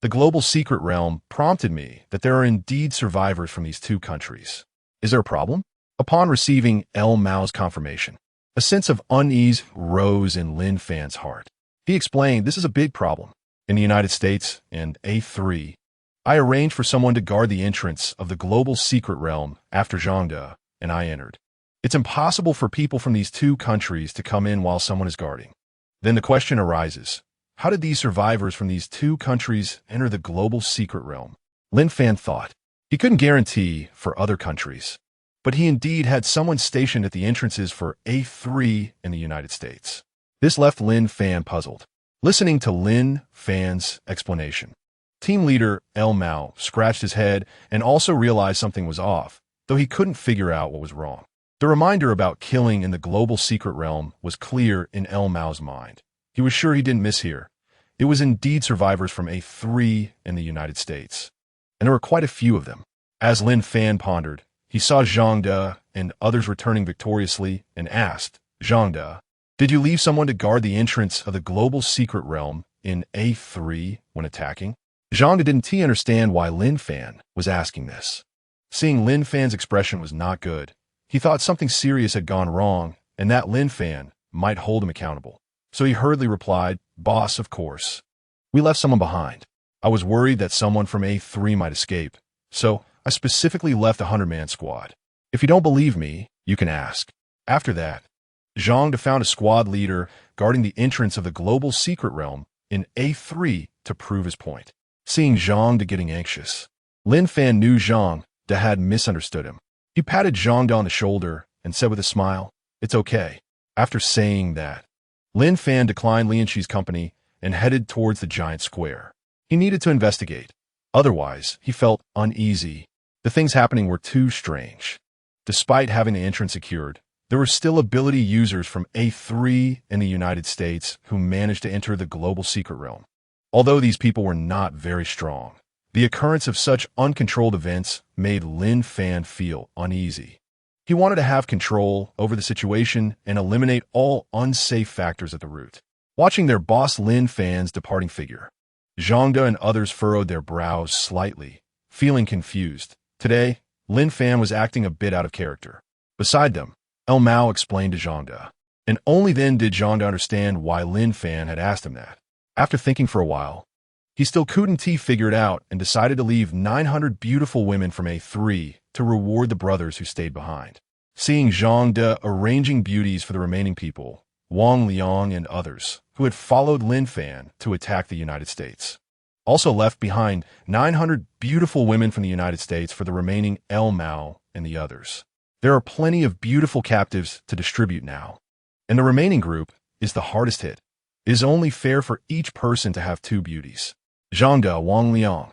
The global secret realm prompted me that there are indeed survivors from these 2 countries. Is there a problem?" Upon receiving El Mao's confirmation, a sense of unease rose in Lin Fan's heart. He explained, "This is a big problem. In the United States and A3, I arranged for someone to guard the entrance of the global secret realm after Zhang De and I entered. It's impossible for people from these 2 countries to come in while someone is guarding. Then the question arises, how did these survivors from these 2 countries enter the global secret realm?" Lin Fan thought. He couldn't guarantee for other countries, but he indeed had someone stationed at the entrances for A3 in the United States. This left Lin Fan puzzled. Listening to Lin Fan's explanation, team leader El Mao scratched his head and also realized something was off, though he couldn't figure out what was wrong. The reminder about killing in the global secret realm was clear in El Mao's mind. He was sure he didn't mishear. It was indeed survivors from A3 in the United States, and there were quite a few of them. As Lin Fan pondered, he saw Zhang De and others returning victoriously and asked, "Zhang De, did you leave someone to guard the entrance of the global secret realm in A3 when attacking?" Zhang De didn't understand why Lin Fan was asking this. Seeing Lin Fan's expression was not good, he thought something serious had gone wrong and that Lin Fan might hold him accountable. So he hurriedly replied, "Boss, of course. We left someone behind. I was worried that someone from A3 might escape, so I specifically left a 100-man squad. If you don't believe me, you can ask." After that, Zhang De found a squad leader guarding the entrance of the global secret realm in A3 to prove his point. Seeing Zhang De getting anxious, Lin Fan knew Zhang De had misunderstood him. He patted Zhang De on the shoulder and said with a smile, "It's okay." After saying that, Lin Fan declined Lianqi's company and headed towards the giant square. He needed to investigate. Otherwise, he felt uneasy. The things happening were too strange. Despite having the entrance secured, there were still ability users from A3 in the United States who managed to enter the global secret realm. Although these people were not very strong, the occurrence of such uncontrolled events made Lin Fan feel uneasy. He wanted to have control over the situation and eliminate all unsafe factors at the root. Watching their boss Lin Fan's departing figure, Zhang De and others furrowed their brows slightly, feeling confused. Today, Lin Fan was acting a bit out of character. Beside them, El Mao explained to Zhang De, and only then did Zhang De understand why Lin Fan had asked him that. After thinking for a while, he still couldn't figure it out and decided to leave 900 beautiful women from A3 to reward the brothers who stayed behind. Seeing Zhang De arranging beauties for the remaining people, Wang Liang and others, who had followed Lin Fan to attack the United States, also left behind 900 beautiful women from the United States for the remaining El Mao and the others. There are plenty of beautiful captives to distribute now, and the remaining group is the hardest hit. It is only fair for each person to have 2 beauties. Zhang De, Wang Liang,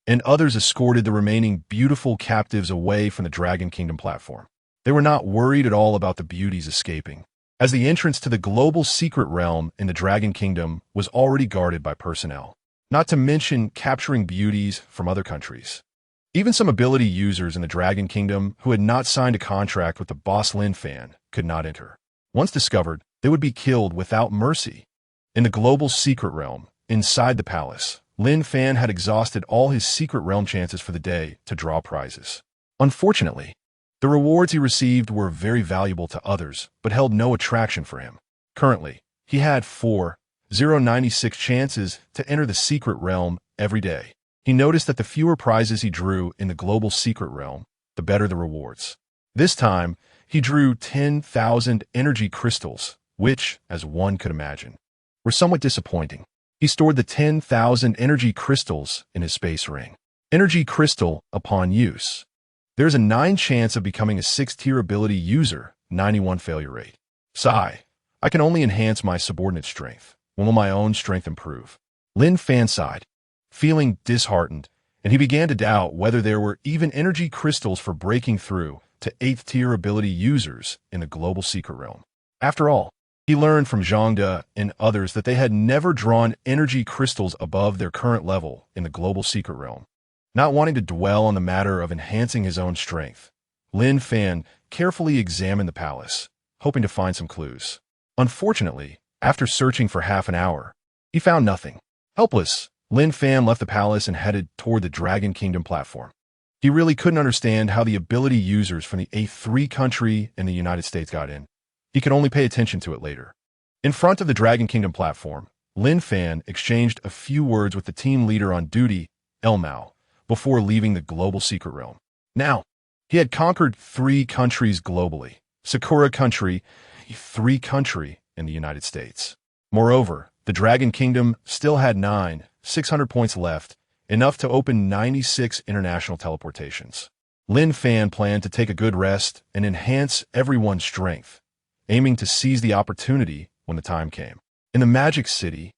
and others escorted the remaining beautiful captives away from the Dragon Kingdom platform. They were not worried at all about the beauties escaping, as the entrance to the global secret realm in the Dragon Kingdom was already guarded by personnel, not to mention capturing beauties from other countries. Even some ability users in the Dragon Kingdom who had not signed a contract with the boss Lin Fan could not enter. Once discovered, they would be killed without mercy. In the global secret realm, inside the palace, Lin Fan had exhausted all his secret realm chances for the day to draw prizes. Unfortunately, the rewards he received were very valuable to others, but held no attraction for him. Currently, he had 4,096 chances to enter the secret realm every day. He noticed that the fewer prizes he drew in the global secret realm, the better the rewards. This time, he drew 10,000 energy crystals, which, as one could imagine, were somewhat disappointing. He stored the 10,000 energy crystals in his space ring. Energy crystal upon use. There's a 9 chance of becoming a 6-tier ability user, 91 failure rate. Sigh. I can only enhance my subordinate strength. When will my own strength improve? Lin Fan sighed, feeling disheartened, and he began to doubt whether there were even energy crystals for breaking through to 8th-tier ability users in the global secret realm. After all, he learned from Zhang De and others that they had never drawn energy crystals above their current level in the global secret realm. Not wanting to dwell on the matter of enhancing his own strength, Lin Fan carefully examined the palace, hoping to find some clues. Unfortunately, after searching for half an hour, he found nothing. Helpless, Lin Fan left the palace and headed toward the Dragon Kingdom platform. He really couldn't understand how the ability users from the A3 country in the United States got in. He could only pay attention to it later. In front of the Dragon Kingdom platform, Lin Fan exchanged a few words with the team leader on duty, El Mao, before leaving the global secret realm. Now, he had conquered 3 countries globally. Sakura country, 3 country in the United States. Moreover, the Dragon Kingdom still had 600 points left, enough to open 96 international teleportations. Lin Fan planned to take a good rest and enhance everyone's strength, aiming to seize the opportunity when the time came. In the Magic City,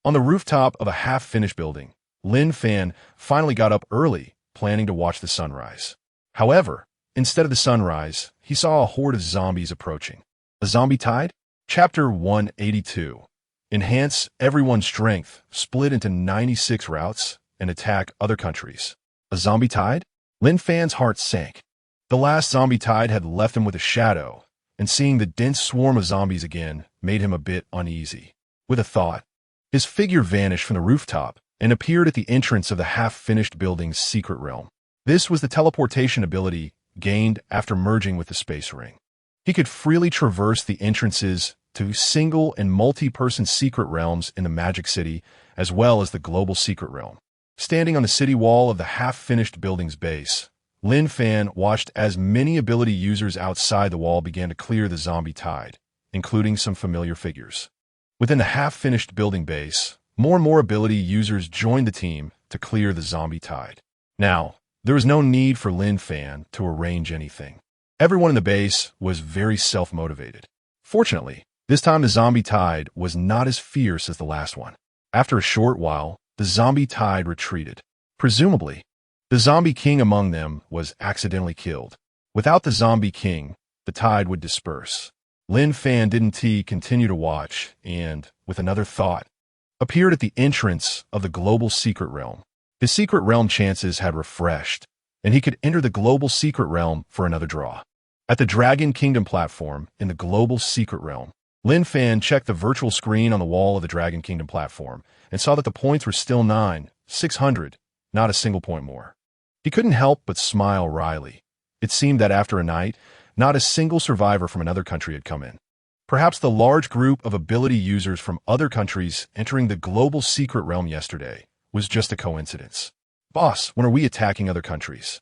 on the rooftop of a half-finished building, Lin Fan finally got up early, planning to watch the sunrise. However, instead of the sunrise, he saw a horde of zombies approaching. A zombie tide? Chapter 182. Enhance everyone's strength, split into 96 routes, and attack other countries. A zombie tide? Lin Fan's heart sank. The last zombie tide had left him with a shadow, and seeing the dense swarm of zombies again made him a bit uneasy. With a thought, his figure vanished from the rooftop and appeared at the entrance of the half-finished building's secret realm. This was the teleportation ability gained after merging with the space ring. He could freely traverse the entrances to single and multi-person secret realms in the Magic City, as well as the global secret realm. Standing on the city wall of the half-finished building's base, Lin Fan watched as many ability users outside the wall began to clear the zombie tide, including some familiar figures. Within the half-finished building base, more and more ability users joined the team to clear the zombie tide. Now, There was no need for Lin Fan to arrange anything. Everyone in the base was very self-motivated. Fortunately, this time the zombie tide was not as fierce as the last one. After a short while, the zombie tide retreated. Presumably, the zombie king among them was accidentally killed. Without the zombie king, the tide would disperse. Lin Fan didn't continue to watch and, with another thought, appeared at the entrance of the global secret realm. His secret realm chances had refreshed, and he could enter the global secret realm for another draw. At the Dragon Kingdom platform in the global secret realm, Lin Fan checked the virtual screen on the wall of the Dragon Kingdom platform and saw that the points were still 9,600, not a single point more. He couldn't help but smile wryly. It seemed that after a night, not a single survivor from another country had come in. Perhaps the large group of ability users from other countries entering the global secret realm yesterday was just a coincidence. Boss, when are we attacking other countries?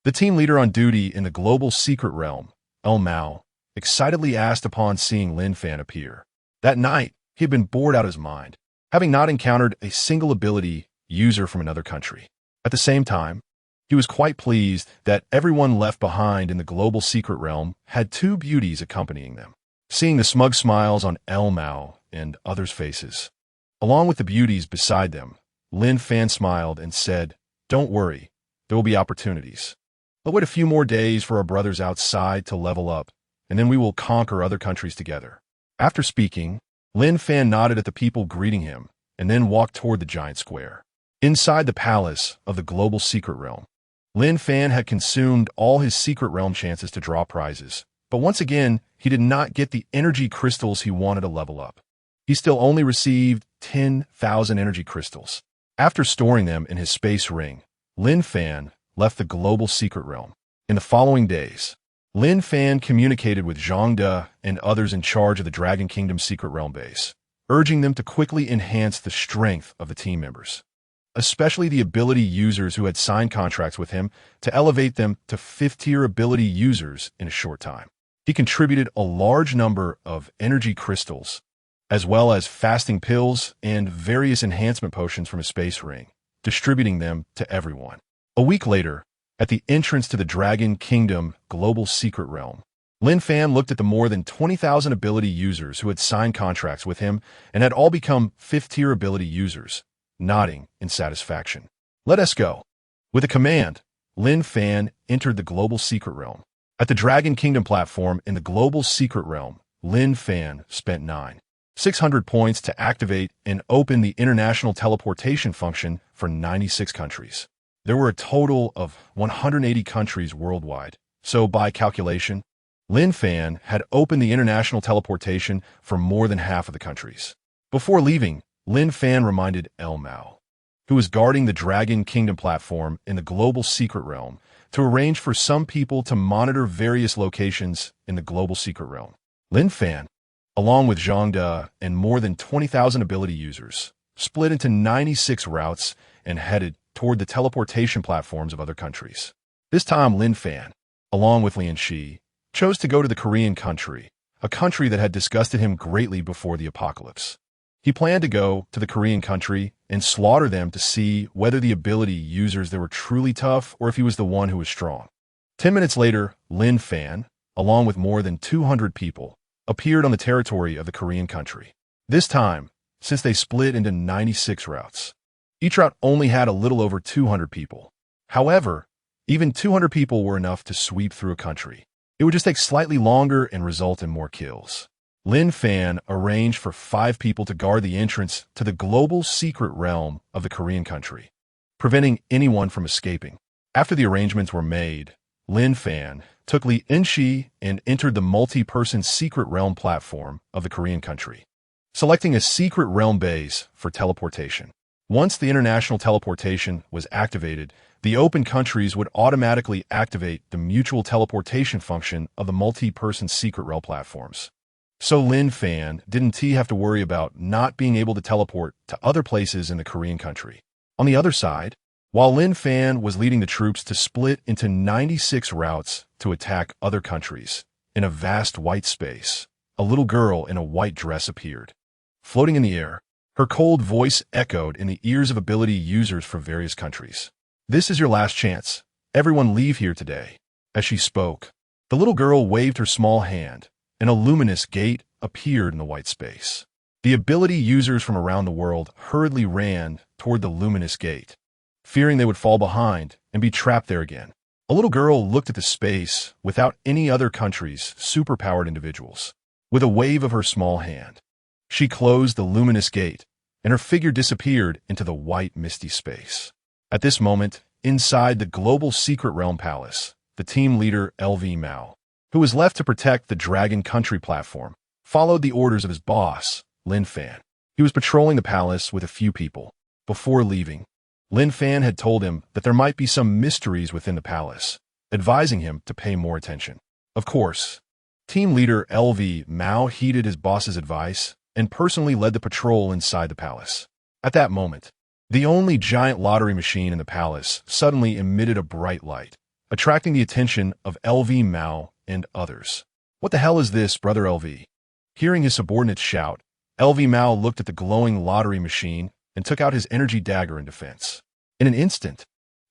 The team leader on duty in the global secret realm, El Mao, excitedly asked upon seeing Lin Fan appear. That night, he had been bored out of his mind, having not encountered a single ability user from another country. At the same time, he was quite pleased that everyone left behind in the global secret realm had two beauties accompanying them. Seeing the smug smiles on El Mao and others' faces, along with the beauties beside them, Lin Fan smiled and said, "Don't worry, there will be opportunities. But wait a few more days for our brothers outside to level up, and then we will conquer other countries together." After speaking, Lin Fan nodded at the people greeting him and then walked toward the giant square. Inside the palace of the global secret realm, Lin Fan had consumed all his secret realm chances to draw prizes, but once again, he did not get the energy crystals he wanted to level up. He still only received 10,000 energy crystals. After storing them in his space ring, Lin Fan left the global secret realm. In the following days, Lin Fan communicated with Zhang De and others in charge of the Dragon Kingdom secret realm base, urging them to quickly enhance the strength of the team members, especially the ability users who had signed contracts with him, to elevate them to 5th-tier ability users in a short time. He contributed a large number of energy crystals, as well as fasting pills and various enhancement potions from his space ring, distributing them to everyone. A week later, at the entrance to the Dragon Kingdom global secret realm, Lin Fan looked at the more than 20,000 ability users who had signed contracts with him and had all become 5th-tier ability users, nodding in satisfaction. "Let us go." With a command, Lin Fan entered the global secret realm. At the Dragon Kingdom platform in the global secret realm, Lin Fan spent 9,600 points to activate and open the international teleportation function for 96 countries. There were a total of 180 countries worldwide, so by calculation, Lin Fan had opened the international teleportation for more than half of the countries. Before leaving, Lin Fan reminded El Mao, who was guarding the Dragon Kingdom platform in the global secret realm, to arrange for some people to monitor various locations in the global secret realm. Lin Fan, along with Zhang De and more than 20,000 ability users, split into 96 routes and headed toward the teleportation platforms of other countries. This time, Lin Fan, along with Lian Shi, chose to go to the Korean country, a country that had disgusted him greatly before the apocalypse. He planned to go to the Korean country and slaughter them to see whether the ability users there were truly tough or if he was the one who was strong. 10 minutes later, Lin Fan, along with more than 200 people, appeared on the territory of the Korean country. This time, since they split into 96 routes, each route only had a little over 200 people. However, even 200 people were enough to sweep through a country. It would just take slightly longer and result in more kills. Lin Fan arranged for 5 people to guard the entrance to the global secret realm of the Korean country, preventing anyone from escaping. After the arrangements were made, Lin Fan took Lian Shi and entered the multi-person secret realm platform of the Korean country, selecting a secret realm base for teleportation. Once the international teleportation was activated, the open countries would automatically activate the mutual teleportation function of the multi-person secret realm platforms. So Lin Fan didn't have to worry about not being able to teleport to other places in the Korean country. On the other side, while Lin Fan was leading the troops to split into 96 routes to attack other countries, in a vast white space, a little girl in a white dress appeared. Floating in the air, her cold voice echoed in the ears of ability users from various countries. "This is your last chance. Everyone leave here today." As she spoke, the little girl waved her small hand, and a luminous gate appeared in the white space. The ability users from around the world hurriedly ran toward the luminous gate, fearing they would fall behind and be trapped there again. A little girl looked at the space without any other country's superpowered individuals. With a wave of her small hand, she closed the luminous gate, and her figure disappeared into the white misty space. At this moment, inside the global secret realm palace, the team leader LV Mao, who was left to protect the Dragon Country platform, followed the orders of his boss, Lin Fan. He was patrolling the palace with a few people. Before leaving, Lin Fan had told him that there might be some mysteries within the palace, advising him to pay more attention. Of course, team leader LV Mao heeded his boss's advice and personally led the patrol inside the palace. At that moment, the only giant lottery machine in the palace suddenly emitted a bright light, attracting the attention of LV Mao and others. "What the hell is this, Brother LV?" Hearing his subordinates shout, LV Mao looked at the glowing lottery machine and took out his energy dagger in defense. In an instant,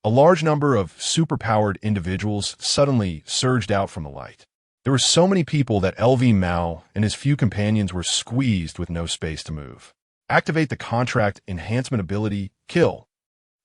a large number of superpowered individuals suddenly surged out from the light. There were so many people that LV Mao and his few companions were squeezed with no space to move. Activate the contract enhancement ability, Kill.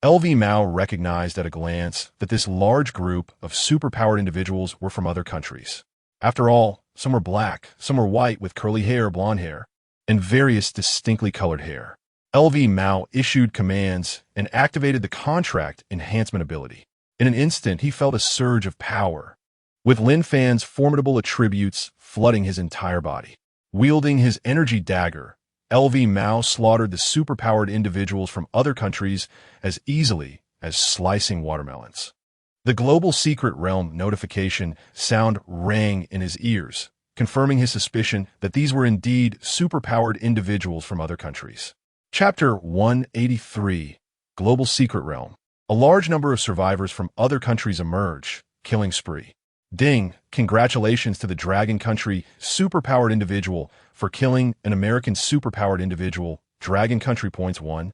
LV Mao recognized at a glance that this large group of superpowered individuals were from other countries. After all, some were black, some were white with curly hair, blonde hair, and various distinctly colored hair. LV Mao issued commands and activated the contract enhancement ability. In an instant, he felt a surge of power, with Lin Fan's formidable attributes flooding his entire body. Wielding his energy dagger, LV Mao slaughtered the superpowered individuals from other countries as easily as slicing watermelons. The global secret realm notification sound rang in his ears, confirming his suspicion that these were indeed superpowered individuals from other countries. Chapter 183, Global Secret Realm. A large number of survivors from other countries emerge, killing spree. Ding, congratulations to the Dragon Country superpowered individual for killing an American superpowered individual. Dragon Country points 1.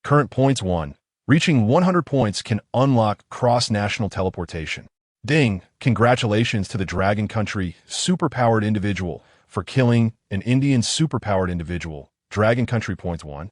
Current points 1. Reaching 100 points can unlock cross-national teleportation. Ding, congratulations to the Dragon Country superpowered individual for killing an Indian superpowered individual. Dragon Country points 1.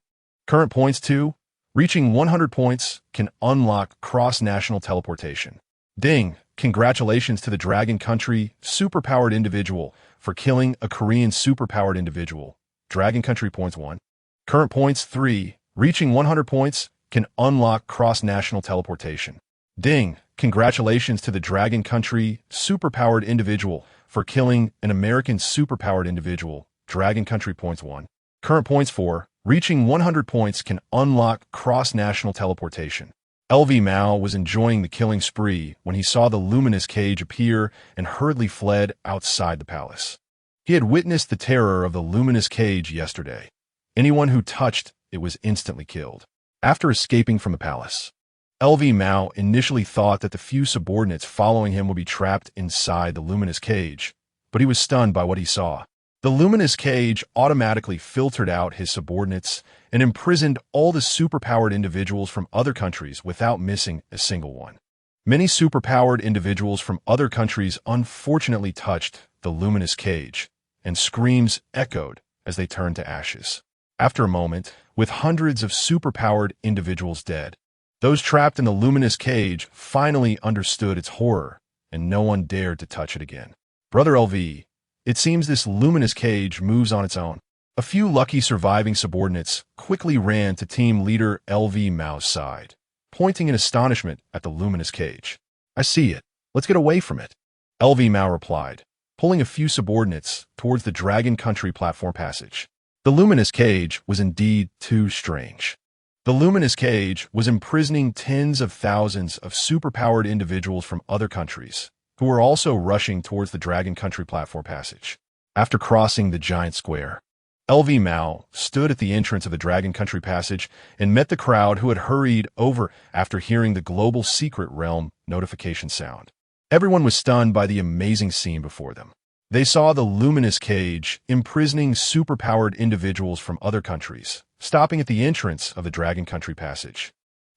Current points 2. Reaching 100 points can unlock cross-national teleportation. Ding, congratulations to the Dragon Country superpowered individual for killing a Korean superpowered individual. Dragon Country points 1. Current points 3. Reaching 100 points can unlock cross-national teleportation. Ding, congratulations to the Dragon Country superpowered individual for killing an American superpowered individual. Dragon Country points 1. Current points 4. Reaching 100 points can unlock cross-national teleportation. LV Mao was enjoying the killing spree when he saw the luminous cage appear and hurriedly fled outside the palace. He had witnessed the terror of the luminous cage yesterday. Anyone who touched it was instantly killed. After escaping from the palace, LV Mao initially thought that the few subordinates following him would be trapped inside the luminous cage, but he was stunned by what he saw. The luminous cage automatically filtered out his subordinates and imprisoned all the superpowered individuals from other countries without missing a single one. Many superpowered individuals from other countries unfortunately touched the luminous cage, and screams echoed as they turned to ashes. After a moment, with hundreds of superpowered individuals dead, those trapped in the luminous cage finally understood its horror, and no one dared to touch it again. Brother LV, it seems this luminous cage moves on its own. A few lucky surviving subordinates quickly ran to team leader LV Mao's side, pointing in astonishment at the luminous cage. "I see it. Let's get away from it," LV Mao replied, pulling a few subordinates towards the Dragon Country platform passage. The luminous cage was indeed too strange. The luminous cage was imprisoning tens of thousands of superpowered individuals from other countries, who were also rushing towards the Dragon Country platform passage. After crossing the giant square, LV Mao stood at the entrance of the Dragon Country passage and met the crowd who had hurried over after hearing the global secret realm notification sound. Everyone was stunned by the amazing scene before them. They saw the luminous cage imprisoning superpowered individuals from other countries, stopping at the entrance of the Dragon Country passage,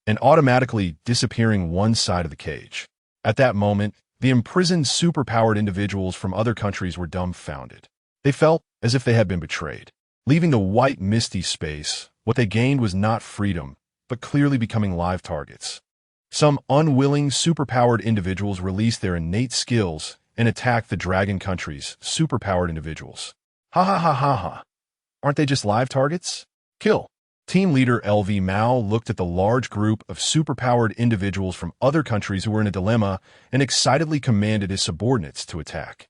and automatically disappearing one side of the cage. At that moment, the imprisoned superpowered individuals from other countries were dumbfounded. They felt as if they had been betrayed. Leaving the white misty space, what they gained was not freedom, but clearly becoming live targets. Some unwilling superpowered individuals released their innate skills and attacked the dragon country's superpowered individuals. Ha ha ha ha ha. Aren't they just live targets? Kill. Team leader LV Mao looked at the large group of superpowered individuals from other countries who were in a dilemma and excitedly commanded his subordinates to attack.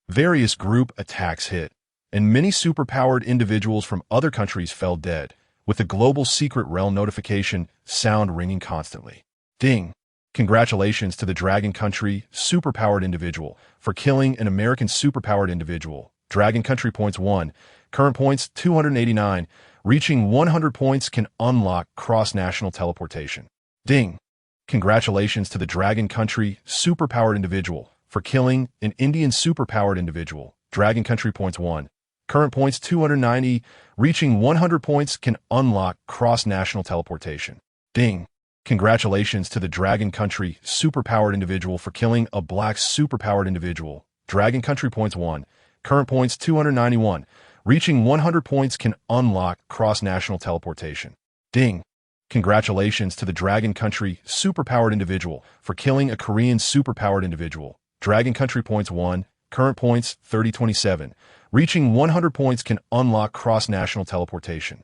Various group attacks hit, and many superpowered individuals from other countries fell dead, with the global secret realm notification sound ringing constantly. Ding! Congratulations to the Dragon Country superpowered individual for killing an American superpowered individual. Dragon Country points 1, current points 289. Reaching 100 points can unlock cross-national teleportation. Ding! Congratulations to the Dragon Country superpowered individual for killing an Indian superpowered individual. Dragon Country points 1, current points 290. Reaching 100 points can unlock cross-national teleportation. Ding! Congratulations to the Dragon Country superpowered individual for killing a black superpowered individual. Dragon Country points 1, current points 291. Reaching 100 points can unlock cross-national teleportation. Ding! Congratulations to the Dragon Country superpowered individual for killing a Korean superpowered individual. Dragon Country points 1, current points 3027. Reaching 100 points can unlock cross-national teleportation.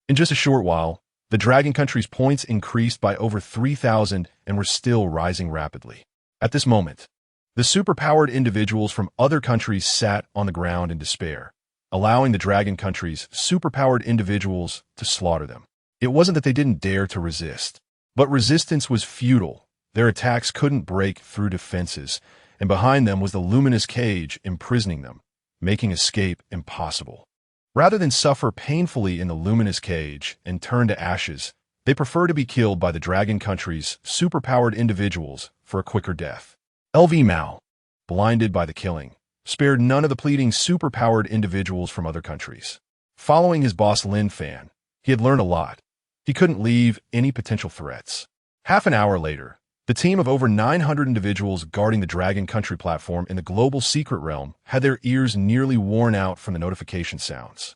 In just a short while, the Dragon Country's points increased by over 3,000 and were still rising rapidly. At this moment, the superpowered individuals from other countries sat on the ground in despair, allowing the Dragon Country's superpowered individuals to slaughter them. It wasn't that they didn't dare to resist, but resistance was futile. Their attacks couldn't break through defenses, and behind them was the luminous cage imprisoning them, making escape impossible. Rather than suffer painfully in the luminous cage and turn to ashes, they prefer to be killed by the Dragon Country's superpowered individuals for a quicker death. LV Mao, blinded by the killing, spared none of the pleading superpowered individuals from other countries. Following his boss Lin Fan, he had learned a lot. He couldn't leave any potential threats. Half an hour later, the team of over 900 individuals guarding the Dragon Country platform in the global secret realm had their ears nearly worn out from the notification sounds.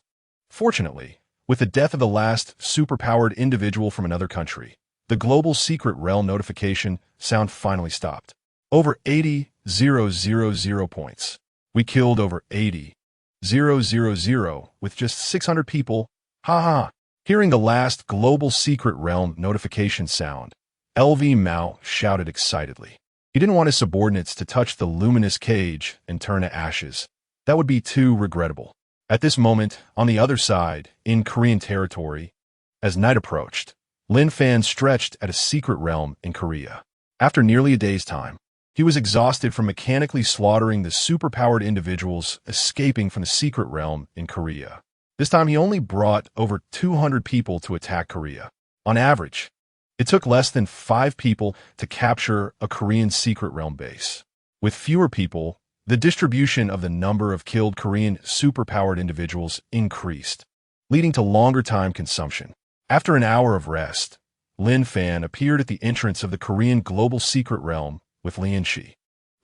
Fortunately, with the death of the last superpowered individual from another country, the global secret realm notification sound finally stopped. Over 80,000 points. We killed over 80,000 with just 600 people. Ha ha. Hearing the last global secret realm notification sound, LV Mao shouted excitedly. He didn't want his subordinates to touch the luminous cage and turn to ashes. That would be too regrettable. At this moment, on the other side, in Korean territory, as night approached, Lin Fan stretched at a secret realm in Korea. After nearly a day's time, he was exhausted from mechanically slaughtering the superpowered individuals escaping from the secret realm in Korea. This time he only brought over 200 people to attack Korea. On average, it took less than 5 people to capture a Korean secret realm base. With fewer people, the distribution of the number of killed Korean superpowered individuals increased, leading to longer time consumption. After an hour of rest, Lin Fan appeared at the entrance of the Korean global secret realm with Lian Shi.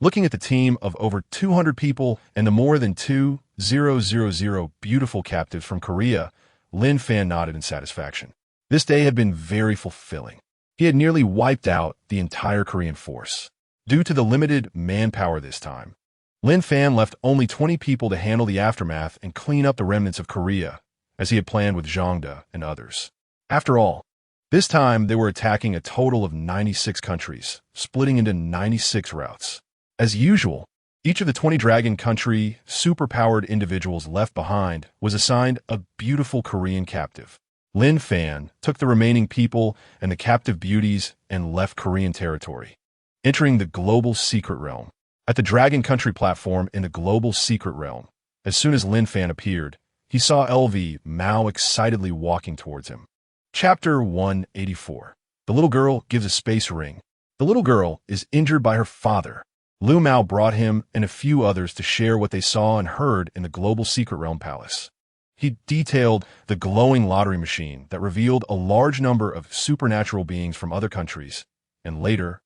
Looking at the team of over 200 people and the more than 2,000 beautiful captives from Korea, Lin Fan nodded in satisfaction. This day had been very fulfilling. He had nearly wiped out the entire Korean force. Due to the limited manpower this time, Lin Fan left only 20 people to handle the aftermath and clean up the remnants of Korea, as he had planned with Zhangde and others. After all, this time they were attacking a total of 96 countries, splitting into 96 routes. As usual, each of the 20 Dragon Country superpowered individuals left behind was assigned a beautiful Korean captive. Lin Fan took the remaining people and the captive beauties and left Korean territory, entering the global secret realm. At the Dragon Country platform in the global secret realm, as soon as Lin Fan appeared, he saw LV Mao excitedly walking towards him. Chapter 184. The little girl gives a space ring. The little girl is injured by her father. Lu Mao brought him and a few others to share what they saw and heard in the global secret realm palace. He detailed the glowing lottery machine that revealed a large number of supernatural beings from other countries, and later,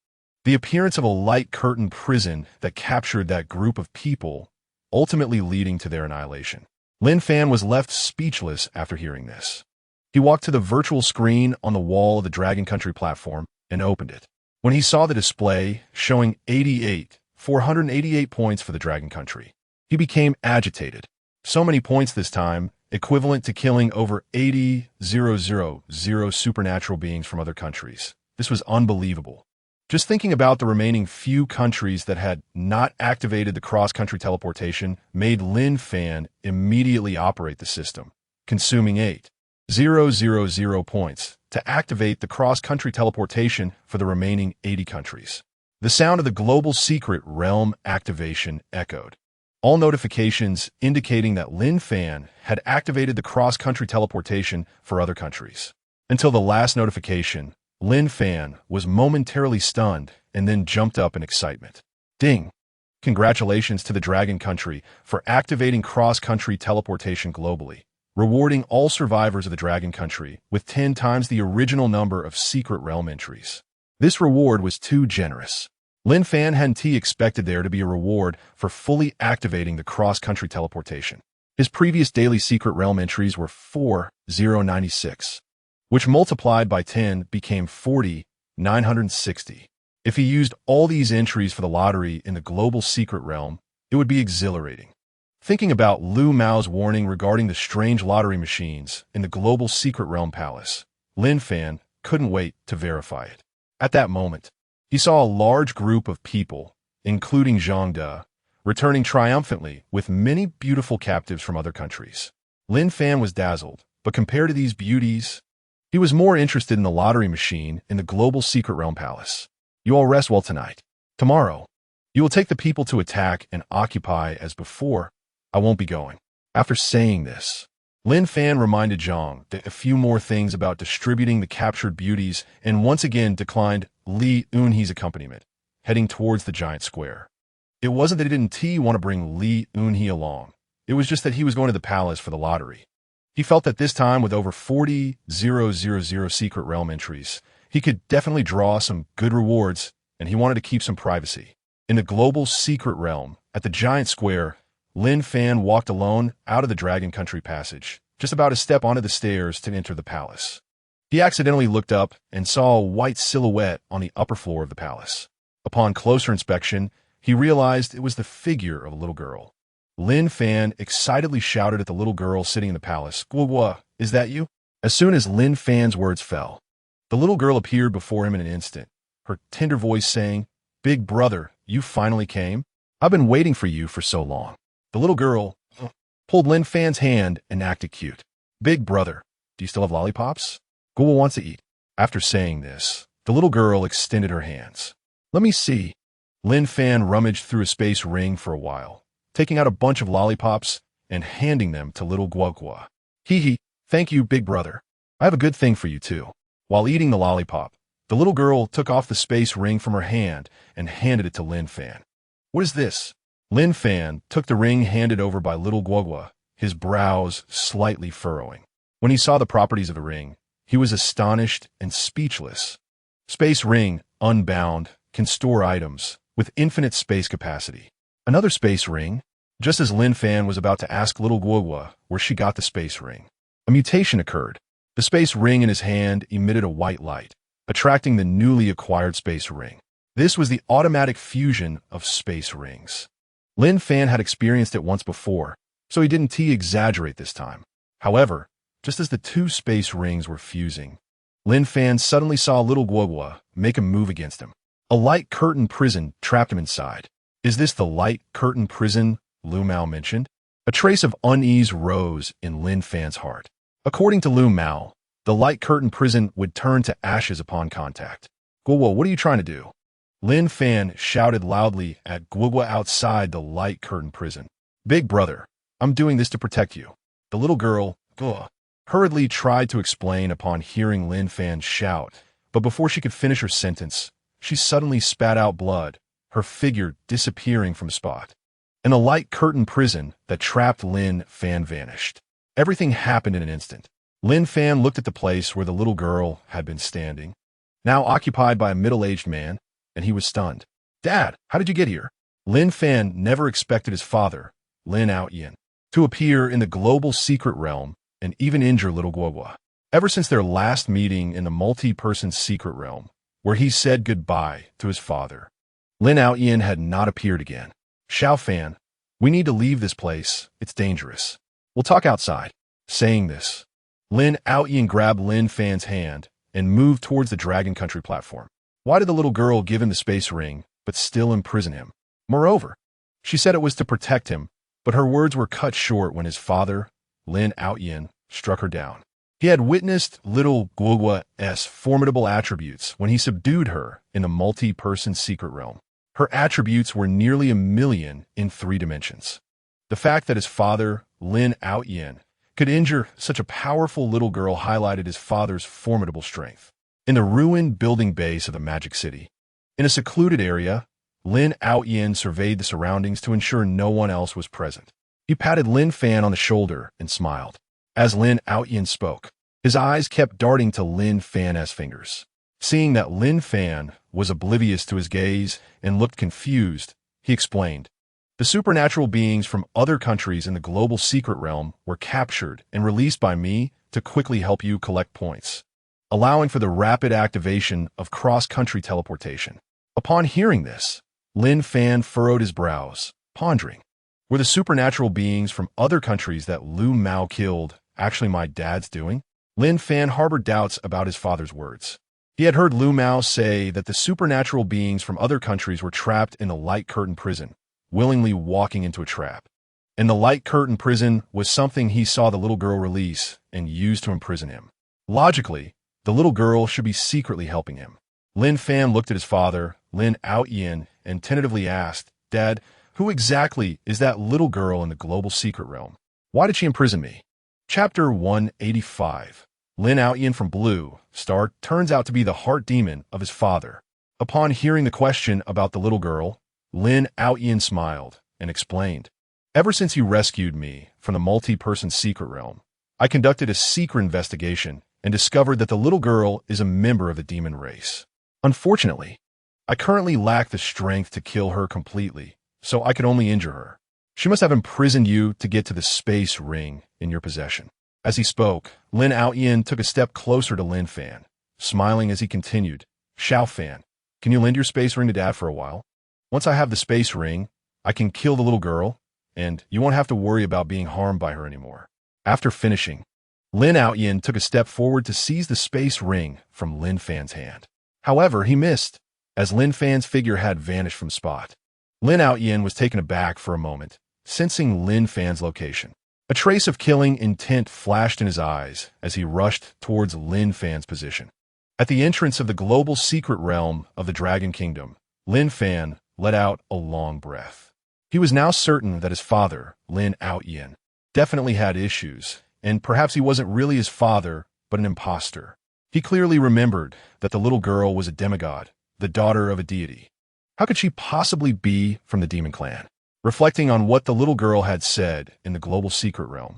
The appearance of a light curtain prison that captured that group of people, ultimately leading to their annihilation. Lin Fan was left speechless after hearing this. He walked to the virtual screen on the wall of the Dragon Country platform and opened it. When he saw the display showing 488 points for the Dragon Country, he became agitated. So many points this time, equivalent to killing over 80,000 supernatural beings from other countries. This was unbelievable. Just thinking about the remaining few countries that had not activated the cross-country teleportation made Lin Fan immediately operate the system, consuming 8,000 points to activate the cross-country teleportation for the remaining 80 countries. The sound of the global secret realm activation echoed. All notifications indicating that Lin Fan had activated the cross-country teleportation for other countries. Until the last notification, Lin Fan was momentarily stunned and then jumped up in excitement. Ding! Congratulations to the Dragon Country for activating cross-country teleportation globally, rewarding all survivors of the Dragon Country with 10 times the original number of secret realm entries. This reward was too generous. Lin Fan hadn't expected there to be a reward for fully activating the cross-country teleportation. His previous daily secret realm entries were 4,096. Which multiplied by 10 became 40,960. If he used all these entries for the lottery in the global secret realm, it would be exhilarating. Thinking about Lu Mao's warning regarding the strange lottery machines in the global secret realm palace, Lin Fan couldn't wait to verify it. At that moment, he saw a large group of people, including Zhang De, returning triumphantly with many beautiful captives from other countries. Lin Fan was dazzled, but compared to these beauties, he was more interested in the lottery machine in the global secret realm palace. You all rest well tonight. Tomorrow, you will take the people to attack and occupy as before. I won't be going. After saying this, Lin Fan reminded Zhang a few more things about distributing the captured beauties and once again declined Li Yunhe's accompaniment, heading towards the giant square. It wasn't that he didn't want to bring Li Yunhe along. It was just that he was going to the palace for the lottery. He felt that this time, with over 40,000 secret realm entries, he could definitely draw some good rewards, and he wanted to keep some privacy. In the global secret realm, at the giant square, Lin Fan walked alone out of the Dragon Country passage, just about to step onto the stairs to enter the palace. He accidentally looked up and saw a white silhouette on the upper floor of the palace. Upon closer inspection, he realized it was the figure of a little girl. Lin Fan excitedly shouted at the little girl sitting in the palace, "Guo, is that you?" As soon as Lin Fan's words fell, the little girl appeared before him in an instant, her tender voice saying, "Big brother, you finally came? I've been waiting for you for so long." The little girl pulled Lin Fan's hand and acted cute. "Big brother, do you still have lollipops? Guo wants to eat." After saying this, the little girl extended her hands. "Let me see." Lin Fan rummaged through a space ring for a while, taking out a bunch of lollipops and handing them to little Guo. "Hee, thank you, big brother. I have a good thing for you, too." While eating the lollipop, the little girl took off the space ring from her hand and handed it to Lin Fan. "What is this?" Lin Fan took the ring handed over by little Guo, his brows slightly furrowing. When he saw the properties of the ring, he was astonished and speechless. Space ring, unbound, can store items with infinite space capacity. Another space ring? Just as Lin Fan was about to ask little Guo where she got the space ring, a mutation occurred. The space ring in his hand emitted a white light, attracting the newly acquired space ring. This was the automatic fusion of space rings. Lin Fan had experienced it once before, so he didn't exaggerate this time. However, just as the two space rings were fusing, Lin Fan suddenly saw little Guo make a move against him. A light curtain prison trapped him inside. Is this the light curtain prison Lu Mao mentioned? A trace of unease rose in Lin Fan's heart. According to Lu Mao, the light curtain prison would turn to ashes upon contact. "Guo, what are you trying to do?" Lin Fan shouted loudly at Guo outside the light curtain prison. "Big brother, I'm doing this to protect you." The little girl, Guo, hurriedly tried to explain upon hearing Lin Fan shout, but before she could finish her sentence, she suddenly spat out blood, her figure disappearing from the spot. And the light curtain prison that trapped Lin Fan vanished. Everything happened in an instant. Lin Fan looked at the place where the little girl had been standing, now occupied by a middle-aged man. and he was stunned. "Dad, how did you get here?" Lin Fan never expected his father, Lin Yin, to appear in the global secret realm and even injure little Guogua. Ever since their last meeting in the multi-person secret realm, where he said goodbye to his father, Lin Yin had not appeared again. "Xiao Fan, we need to leave this place. It's dangerous. We'll talk outside." Saying this, Lin Yin grabbed Lin Fan's hand and moved towards the Dragon Country platform. Why did the little girl give him the space ring, but still imprison him? Moreover, she said it was to protect him, but her words were cut short when his father, Lin Yin, struck her down. He had witnessed little Guogua's formidable attributes when he subdued her in the multi-person secret realm. Her attributes were nearly 1,000,000 in 3 dimensions. The fact that his father, Lin Yin, could injure such a powerful little girl highlighted his father's formidable strength. In the ruined building base of the Magic City, in a secluded area, Lin Yin surveyed the surroundings to ensure no one else was present. He patted Lin Fan on the shoulder and smiled. As Lin Yin spoke, his eyes kept darting to Lin Fan's fingers. Seeing that Lin Fan was oblivious to his gaze and looked confused, he explained, "The supernatural beings from other countries in the global secret realm were captured and released by me to quickly help you collect points, allowing for the rapid activation of cross-country teleportation." Upon hearing this, Lin Fan furrowed his brows, pondering, were the supernatural beings from other countries that Lu Mao killed actually my dad's doing? Lin Fan harbored doubts about his father's words. He had heard Lu Mao say that the supernatural beings from other countries were trapped in the Light Curtain prison, willingly walking into a trap. And the Light Curtain prison was something he saw the little girl release and use to imprison him. Logically, the little girl should be secretly helping him. Lin Fan looked at his father, Lin Yin, and tentatively asked, "Dad, who exactly is that little girl in the global secret realm? Why did she imprison me?" Chapter 185. Lin Yin from Blue Star turns out to be the heart demon of his father. Upon hearing the question about the little girl, Lin Yin smiled and explained, "Ever since he rescued me from the multi-person secret realm, I conducted a secret investigation and discovered that the little girl is a member of the demon race. Unfortunately, I currently lack the strength to kill her completely, so I could only injure her. She must have imprisoned you to get to the space ring in your possession." As he spoke, Lin Yin took a step closer to Lin Fan, smiling as he continued, "Xiao Fan, can you lend your space ring to Dad for a while? Once I have the space ring, I can kill the little girl, and you won't have to worry about being harmed by her anymore." After finishing, Lin Yin took a step forward to seize the space ring from Lin Fan's hand. However, he missed, as Lin Fan's figure had vanished from spot. Lin Yin was taken aback for a moment, sensing Lin Fan's location. A trace of killing intent flashed in his eyes as he rushed towards Lin Fan's position. At the entrance of the global secret realm of the Dragon Kingdom, Lin Fan let out a long breath. He was now certain that his father, Lin Yin, definitely had issues, and perhaps he wasn't really his father, but an imposter. He clearly remembered that the little girl was a demigod, the daughter of a deity. How could she possibly be from the demon clan? Reflecting on what the little girl had said in the global secret realm,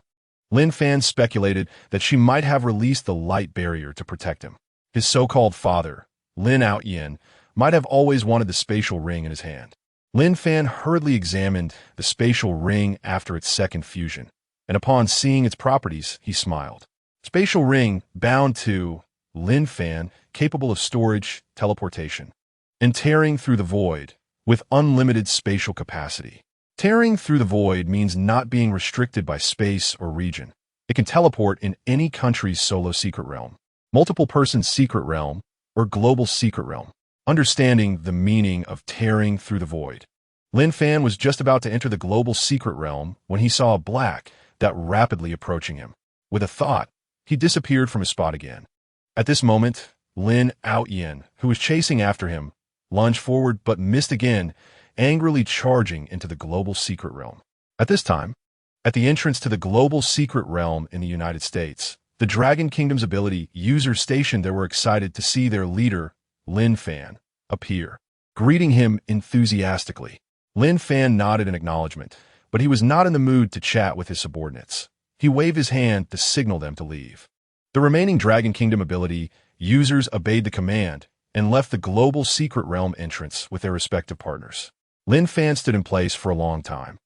Lin Fan speculated that she might have released the light barrier to protect him. His so-called father, Lin Yin, might have always wanted the spatial ring in his hand. Lin Fan hurriedly examined the spatial ring after its second fusion, and upon seeing its properties, he smiled. Spatial ring bound to Lin Fan, capable of storage, teleportation, and tearing through the void with unlimited spatial capacity. Tearing through the void means not being restricted by space or region. It can teleport in any country's solo secret realm, multiple person secret realm, or global secret realm. Understanding the meaning of tearing through the void, Lin Fan was just about to enter the global secret realm when he saw a black that rapidly approaching him. With a thought, he disappeared from his spot again. At this moment, Lin Yin, who was chasing after him, lunged forward but missed again, angrily charging into the global secret realm. At this time, at the entrance to the global secret realm in the United States, the Dragon Kingdom's ability users stationed there were excited to see their leader, Lin Fan, appear, greeting him enthusiastically. Lin Fan nodded in acknowledgement, but he was not in the mood to chat with his subordinates. He waved his hand to signal them to leave. The remaining Dragon Kingdom ability users obeyed the command and left the global secret realm entrance with their respective partners. Lin Fan stood in place for a long time,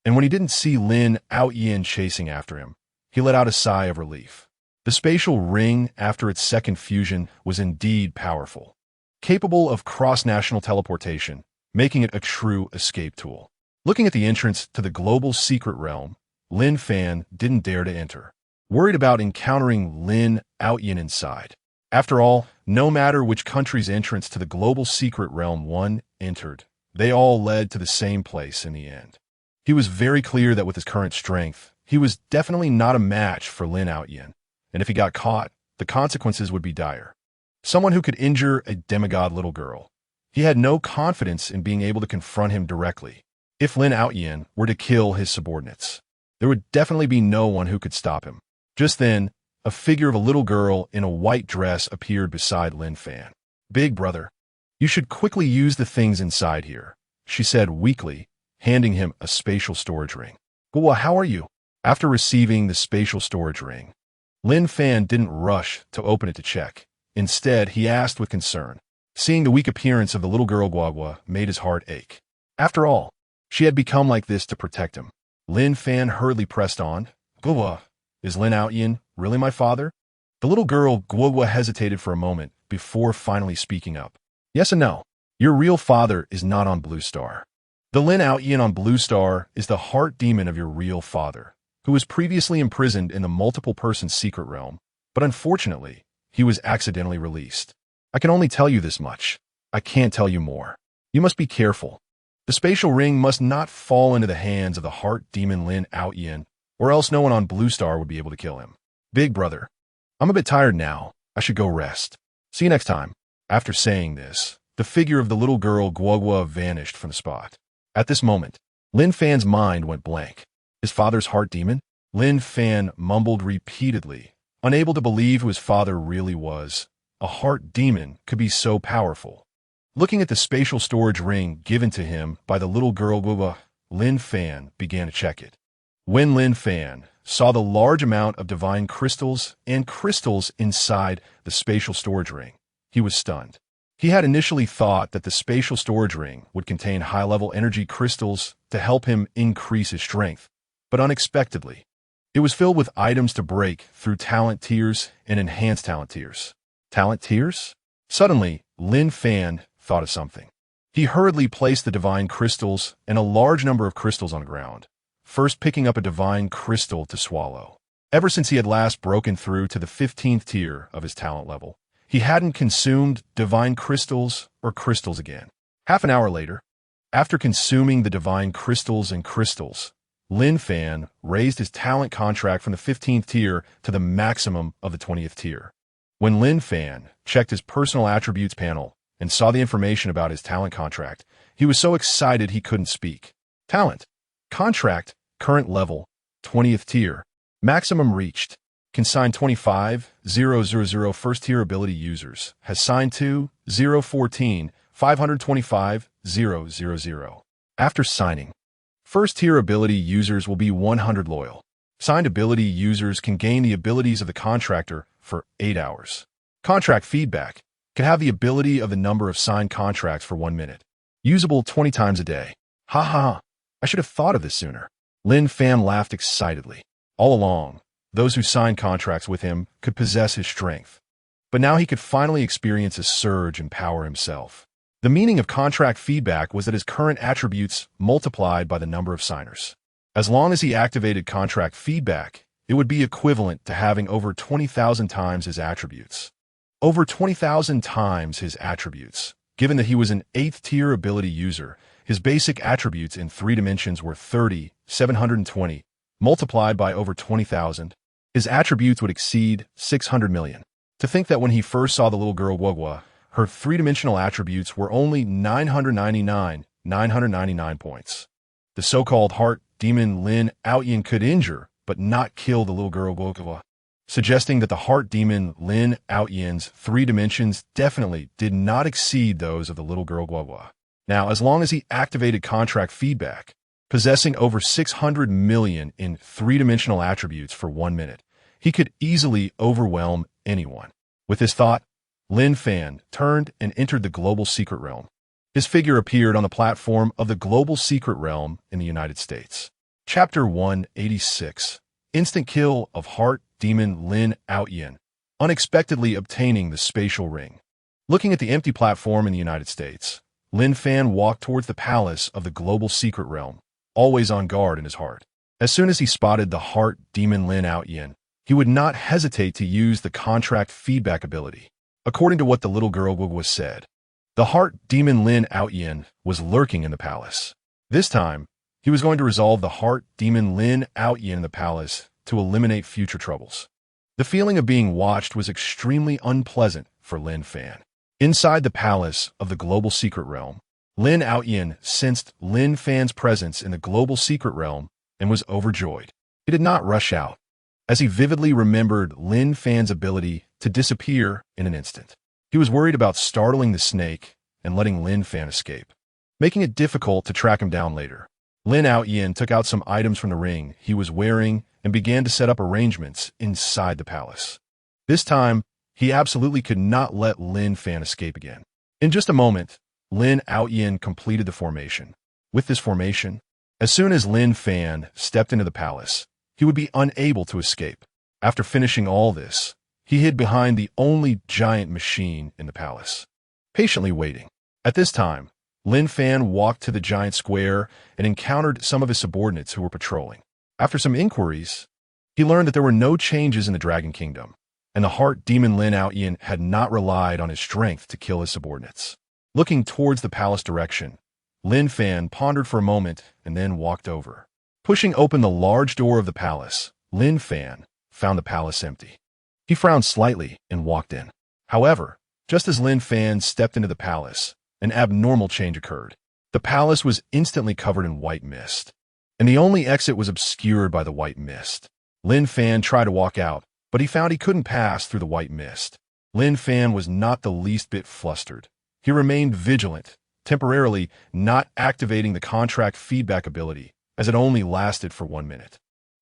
and when he didn't see Lin Outyin chasing after him, he let out a sigh of relief. The spatial ring, after its second fusion, was indeed powerful, capable of cross-national teleportation, making it a true escape tool. Looking at the entrance to the global secret realm, Lin Fan didn't dare to enter, worried about encountering Lin Outyin inside. After all, no matter which country's entrance to the global secret realm one entered, they all led to the same place in the end. He was very clear that with his current strength, he was definitely not a match for Lin Outyin, and if he got caught, the consequences would be dire. Someone who could injure a demigod little girl. He had no confidence in being able to confront him directly. If Lin Outyin were to kill his subordinates, there would definitely be no one who could stop him. Just then, a figure of a little girl in a white dress appeared beside Lin Fan. "Big brother, you should quickly use the things inside here," she said weakly, handing him a spatial storage ring. "Well, how are you?" After receiving the spatial storage ring, Lin Fan didn't rush to open it to check. Instead, he asked with concern. Seeing the weak appearance of the little girl Guagua made his heart ache. After all, she had become like this to protect him. Lin Fan hurriedly pressed on. "Guagua, is Lin Outyin really my father?" The little girl Guagua hesitated for a moment before finally speaking up. "Yes and no. Your real father is not on Blue Star. The Lin Outyin on Blue Star is the heart demon of your real father, who was previously imprisoned in the multiple-person secret realm, but unfortunately, he was accidentally released. I can only tell you this much. I can't tell you more. You must be careful. The spatial ring must not fall into the hands of the heart demon Lin Outyin, or else no one on Blue Star would be able to kill him. Big brother, I'm a bit tired now. I should go rest. See you next time." After saying this, the figure of the little girl Guagua vanished from the spot. At this moment, Lin Fan's mind went blank. His father's heart demon? Lin Fan mumbled repeatedly, unable to believe who his father really was. A heart demon could be so powerful. Looking at the spatial storage ring given to him by the little girl Guagua, Lin Fan began to check it. When Lin Fan saw the large amount of divine crystals and crystals inside the spatial storage ring, he was stunned. He had initially thought that the spatial storage ring would contain high-level energy crystals to help him increase his strength, but unexpectedly, it was filled with items to break through talent tiers and enhance talent tiers. Talent tiers? Suddenly, Lin Fan thought of something. He hurriedly placed the divine crystals and a large number of crystals on the ground, first picking up a divine crystal to swallow. Ever since he had last broken through to the 15th tier of his talent level, he hadn't consumed divine crystals or crystals again. Half an hour later, after consuming the divine crystals and crystals, Lin Fan raised his talent contract from the 15th tier to the maximum of the 20th tier. When Lin Fan checked his personal attributes panel and saw the information about his talent contract, he was so excited he couldn't speak. Talent. Contract. Current level. 20th tier. Maximum reached. Consigned 25,000 first tier ability users. Has signed to 014 525,000. After signing, first tier ability users will be 100 loyal. Signed ability users can gain the abilities of the contractor for 8 hours. Contract feedback can have the ability of the number of signed contracts for 1 minute. Usable 20 times a day. Ha ha, I should have thought of this sooner. Lin Fan laughed excitedly. All along, those who signed contracts with him could possess his strength. But now he could finally experience a surge in power himself. The meaning of contract feedback was that his current attributes multiplied by the number of signers. As long as he activated contract feedback, it would be equivalent to having over 20,000 times his attributes. Over 20,000 times his attributes. Given that he was an 8th tier ability user, his basic attributes in 3 dimensions were 30,720. Multiplied by over 20,000, his attributes would exceed 600 million. To think that when he first saw the little girl Guagua, her 3-dimensional attributes were only 999 points. The so-called heart demon Lin Outyin could injure, but not kill the little girl Guagua, suggesting that the heart demon Lin Outyin's 3 dimensions definitely did not exceed those of the little girl Guagua. Now, as long as he activated contract feedback, possessing over 600 million in 3-dimensional attributes for 1 minute, he could easily overwhelm anyone. With this thought, Lin Fan turned and entered the global secret realm. His figure appeared on the platform of the global secret realm in the United States. Chapter 186. Instant kill of Heart Demon Lin Fan, unexpectedly obtaining the spatial ring. Looking at the empty platform in the United States, Lin Fan walked towards the palace of the global secret realm, always on guard in his heart. As soon as he spotted the Heart Demon Lin Fan, he would not hesitate to use the contract feedback ability. According to what the little girl was said, the Heart Demon Lin Fan was lurking in the palace. This time, he was going to resolve the Heart Demon Lin Fan in the palace to eliminate future troubles. The feeling of being watched was extremely unpleasant for Lin Fan. Inside the palace of the global secret realm, Lin Fan sensed Lin Fan's presence in the global secret realm and was overjoyed. He did not rush out, as he vividly remembered Lin Fan's ability to disappear in an instant. He was worried about startling the snake and letting Lin Fan escape, making it difficult to track him down later. Lin Fan took out some items from the ring he was wearing and began to set up arrangements inside the palace. This time, he absolutely could not let Lin Fan escape again. In just a moment, Lin Fan completed the formation. With this formation, as soon as Lin Fan stepped into the palace, he would be unable to escape. After finishing all this, he hid behind the only giant machine in the palace, patiently waiting. At this time, Lin Fan walked to the giant square and encountered some of his subordinates who were patrolling. After some inquiries, he learned that there were no changes in the Dragon Kingdom, and the Heart Demon Lin Fan had not relied on his strength to kill his subordinates. Looking towards the palace direction, Lin Fan pondered for a moment and then walked over. Pushing open the large door of the palace, Lin Fan found the palace empty. He frowned slightly and walked in. However, just as Lin Fan stepped into the palace, an abnormal change occurred. The palace was instantly covered in white mist, and the only exit was obscured by the white mist. Lin Fan tried to walk out, but he found he couldn't pass through the white mist. Lin Fan was not the least bit flustered. He remained vigilant, temporarily not activating the contract feedback ability, as it only lasted for 1 minute.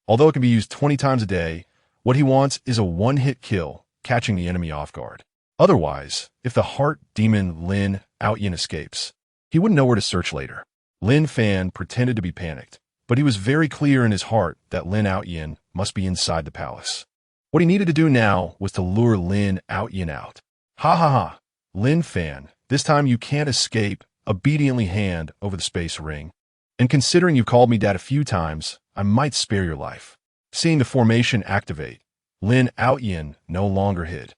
Although it can be used 20 times a day, what he wants is a one-hit kill, catching the enemy off guard. Otherwise, if the Heart Demon Lin Fan escapes, he wouldn't know where to search later. Lin Fan pretended to be panicked, but he was very clear in his heart that Lin Fan must be inside the palace. What he needed to do now was to lure Lin Fan out. Ha ha ha, Lin Fan, this time you can't escape, obediently hand over the space ring. And considering you've called me dad a few times, I might spare your life. Seeing the formation activate, Lin Fan no longer hid.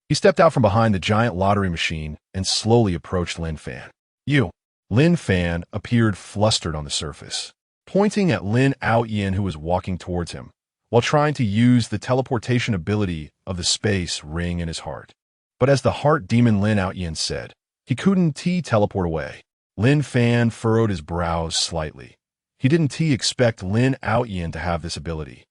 He stepped out from behind the giant lottery machine and slowly approached Lin Fan. You. Lin Fan appeared flustered on the surface, pointing at Lin Fan who was walking towards him, while trying to use the teleportation ability of the space ring in his heart. But as the Heart Demon Lin Fan said, he couldn't teleport away. Lin Fan furrowed his brows slightly. He didn't expect Lin Fan to have this ability.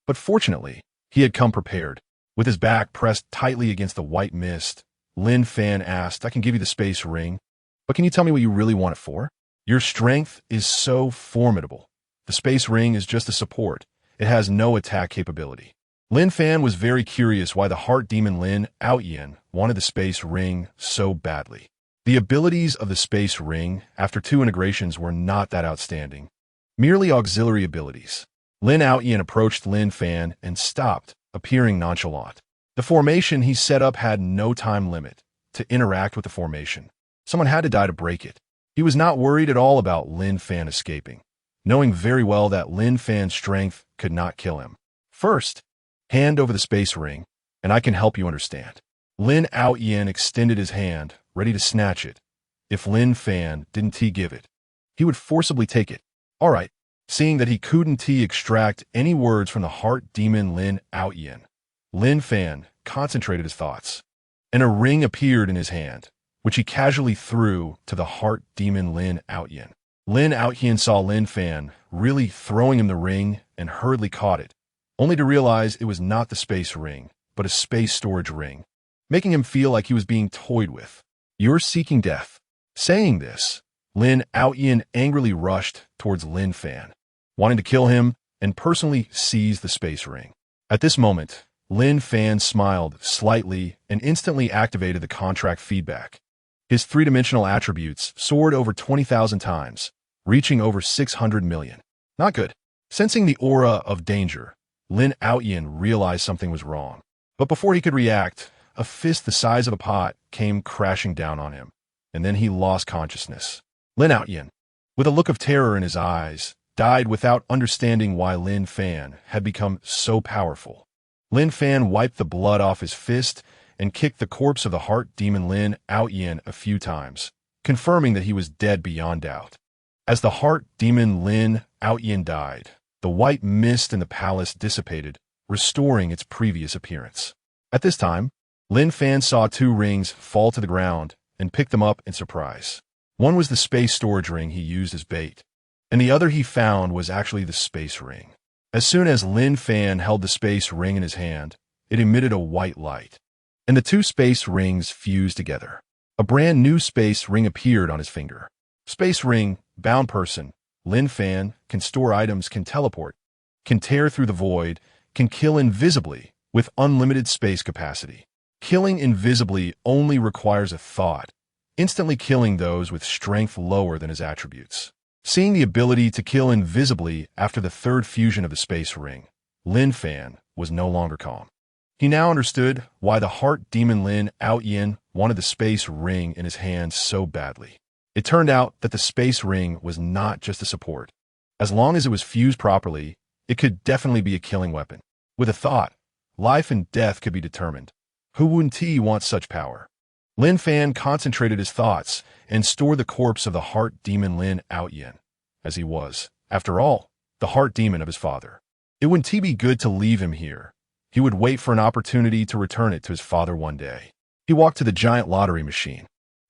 But fortunately, he had come prepared. With his back pressed tightly against the white mist, Lin Fan asked, I can give you the space ring, but can you tell me what you really want it for? Your strength is so formidable. The space ring is just a support. It has no attack capability. Lin Fan was very curious why the Heart Demon Lin Fan wanted the space ring so badly. The abilities of the space ring after 2 integrations were not that outstanding, merely auxiliary abilities. Lin Fan approached Lin Fan and stopped, appearing nonchalant. The formation he set up had no time limit to interact with the formation. Someone had to die to break it. He was not worried at all about Lin Fan escaping, knowing very well that Lin Fan's strength could not kill him. First, hand over the space ring, and I can help you understand. Lin Fan extended his hand, ready to snatch it. If Lin Fan didn't give it, he would forcibly take it. All right. Seeing that he couldn't extract any words from the Heart Demon Lin Fan, Lin Fan concentrated his thoughts, and a ring appeared in his hand, which he casually threw to the Heart Demon Lin Fan. Lin Fan saw Lin Fan really throwing him the ring and hurriedly caught it, only to realize it was not the space ring, but a space storage ring, making him feel like he was being toyed with. You're seeking death. Saying this, Lin Fan angrily rushed towards Lin Fan, wanting to kill him and personally seize the space ring. At this moment, Lin Fan smiled slightly and instantly activated the contract feedback. His three-dimensional attributes soared over 20,000 times, reaching over 600 million. Not good. Sensing the aura of danger, Lin realized something was wrong. But before he could react, a fist the size of a pot came crashing down on him, and then he lost consciousness. Lin, with a look of terror in his eyes, died without understanding why Lin Fan had become so powerful. Lin Fan wiped the blood off his fist and kicked the corpse of the heart demon Lin a few times, confirming that he was dead beyond doubt. As the heart demon Lin died, the white mist in the palace dissipated, restoring its previous appearance. At this time, Lin Fan saw two rings fall to the ground and picked them up in surprise. One was the space storage ring he used as bait, and the other he found was actually the space ring. As soon as Lin Fan held the space ring in his hand, it emitted a white light, and the two space rings fused together. A brand new space ring appeared on his finger. Space ring, bound person, Lin Fan, can store items, can teleport, can tear through the void, can kill invisibly with unlimited space capacity. Killing invisibly only requires a thought, instantly killing those with strength lower than his attributes. Seeing the ability to kill invisibly after the third fusion of the space ring, Lin Fan was no longer calm. He now understood why the heart demon Lin wanted the space ring in his hand so badly. It turned out that the space ring was not just a support. As long as it was fused properly, it could definitely be a killing weapon. With a thought, life and death could be determined. Who wouldn't want such power? Lin Fan concentrated his thoughts and stored the corpse of the heart demon Lin as he was, after all, the heart demon of his father. It wouldn't be good to leave him here. He would wait for an opportunity to return it to his father one day. He walked to the giant lottery machine.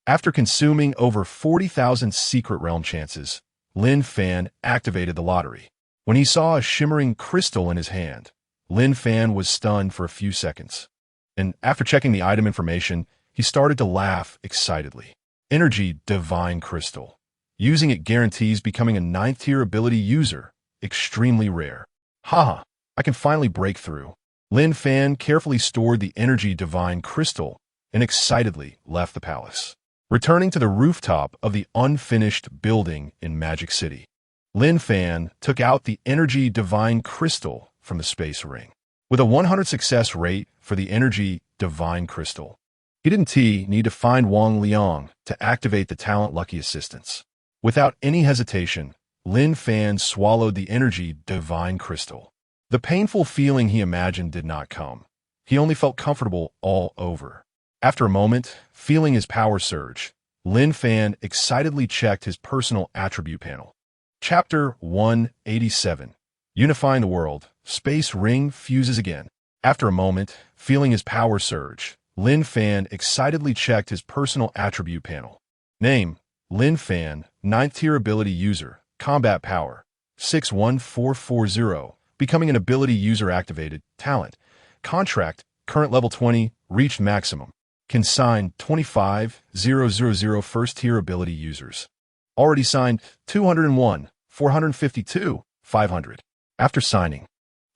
After consuming over 40,000 secret realm chances, Lin Fan activated the lottery. When he saw a shimmering crystal in his hand, Lin Fan was stunned for a few seconds. And after checking the item information, he started to laugh excitedly. Energy Divine Crystal. Using it guarantees becoming a 9th-tier ability user, extremely rare. Haha, I can finally break through. Lin Fan carefully stored the Energy Divine Crystal and excitedly left the palace. Returning to the rooftop of the unfinished building in Magic City, Lin Fan took out the Energy Divine Crystal from the space ring. With a 100 success rate for the Energy Divine Crystal, he didn't need to find Wang Liang to activate the talent Lucky Assistance. Without any hesitation, Lin Fan swallowed the Energy Divine Crystal. The painful feeling he imagined did not come. He only felt comfortable all over. After a moment, feeling his power surge, Lin Fan excitedly checked his personal attribute panel. Chapter 187. Unifying the World. Space Ring fuses again. After a moment, feeling his power surge, Lin Fan excitedly checked his personal attribute panel. Name, Lin Fan, 9th-tier ability user, combat power, 61440, becoming an ability user activated, talent, contract, current level 20, reached maximum, consigned 25,000 first-tier ability users. Already signed 201, 452, 500. After signing,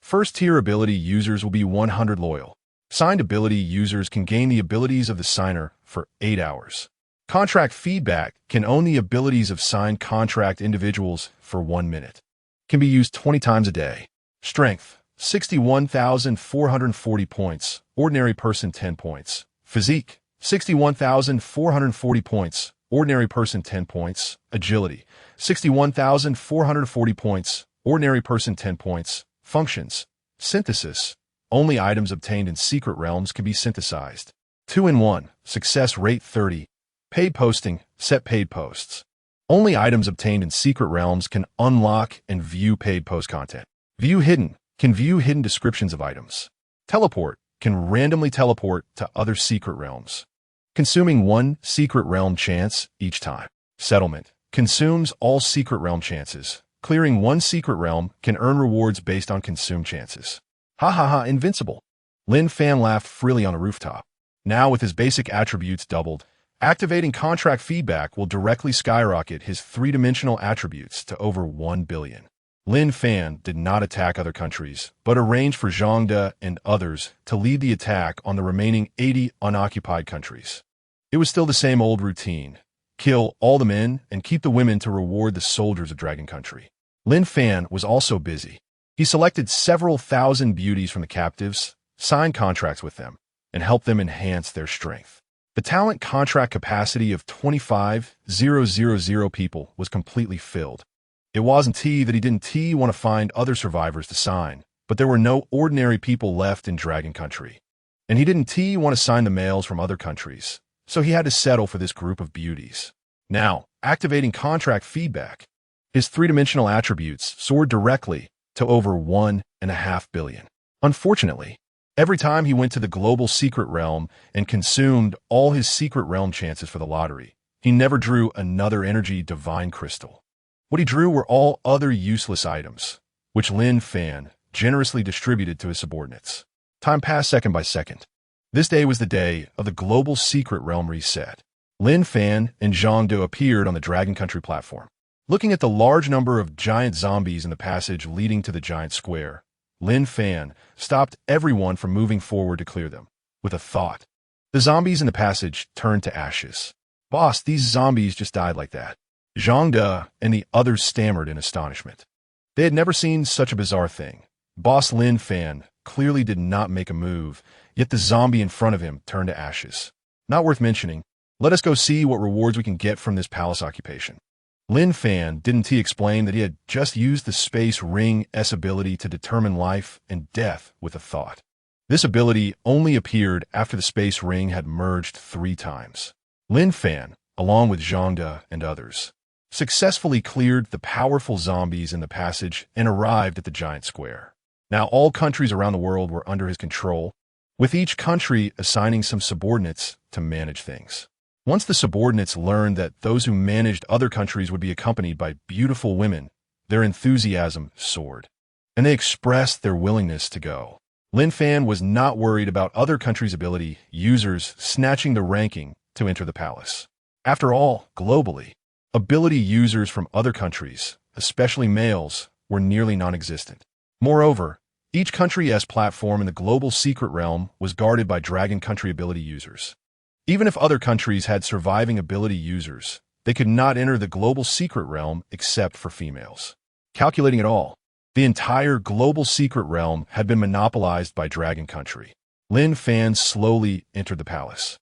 first-tier ability users will be 100 loyal. Signed ability users can gain the abilities of the signer for 8 hours. Contract feedback can own the abilities of signed contract individuals for 1 minute. Can be used 20 times a day. Strength, 61,440 points. Ordinary person, 10 points. Physique, 61,440 points. Ordinary person, 10 points. Agility, 61,440 points. Ordinary person, 10 points. Functions, synthesis. Only items obtained in secret realms can be synthesized. 2-in-1, success rate 30. Paid posting, set paid posts. Only items obtained in secret realms can unlock and view paid post content. View hidden, can view hidden descriptions of items. Teleport, can randomly teleport to other secret realms, consuming 1 secret realm chance each time. Settlement, consumes all secret realm chances. Clearing 1 secret realm can earn rewards based on consumed chances. Ha ha ha, invincible. Lin Fan laughed freely on a rooftop. Now with his basic attributes doubled, activating contract feedback will directly skyrocket his 3-dimensional attributes to over 1 billion. Lin Fan did not attack other countries, but arranged for Zhang De and others to lead the attack on the remaining 80 unoccupied countries. It was still the same old routine: kill all the men and keep the women to reward the soldiers of Dragon Country. Lin Fan was also busy. He selected several thousand beauties from the captives, signed contracts with them, and helped them enhance their strength. The talent contract capacity of 25,000 people was completely filled. It wasn't that he didn't want to find other survivors to sign, but there were no ordinary people left in Dragon Country. And he didn't want to sign the males from other countries, so he had to settle for this group of beauties. Now, activating contract feedback, his three-dimensional attributes soared directly to over 1.5 billion. Unfortunately, every time he went to the global secret realm and consumed all his secret realm chances for the lottery, he never drew another energy divine crystal. What he drew were all other useless items, which Lin Fan generously distributed to his subordinates. Time passed second by second. This day was the day of the global secret realm reset. Lin Fan and Zhang De appeared on the Dragon Country platform. Looking at the large number of giant zombies in the passage leading to the giant square, Lin Fan stopped everyone from moving forward to clear them, with a thought. The zombies in the passage turned to ashes. "Boss, these zombies just died like that." Zhang De and the others stammered in astonishment. They had never seen such a bizarre thing. Boss Lin Fan clearly did not make a move, yet the zombie in front of him turned to ashes. Not worth mentioning. Let us go see what rewards we can get from this palace occupation. Lin Fan didn't explain that he had just used the Space Ring's ability to determine life and death with a thought. This ability only appeared after the Space Ring had merged 3 times. Lin Fan, along with Zhang De and others, successfully cleared the powerful zombies in the passage and arrived at the giant square. Now all countries around the world were under his control, with each country assigning some subordinates to manage things. Once the subordinates learned that those who managed other countries would be accompanied by beautiful women, their enthusiasm soared, and they expressed their willingness to go. Lin Fan was not worried about other countries' ability users snatching the ranking to enter the palace. After all, globally, ability users from other countries, especially males, were nearly non-existent. Moreover, each country's platform in the global secret realm was guarded by Dragon Country ability users. Even if other countries had surviving ability users, they could not enter the global secret realm except for females. Calculating it all, the entire global secret realm had been monopolized by Dragon Country. Lin Fan slowly entered the palace.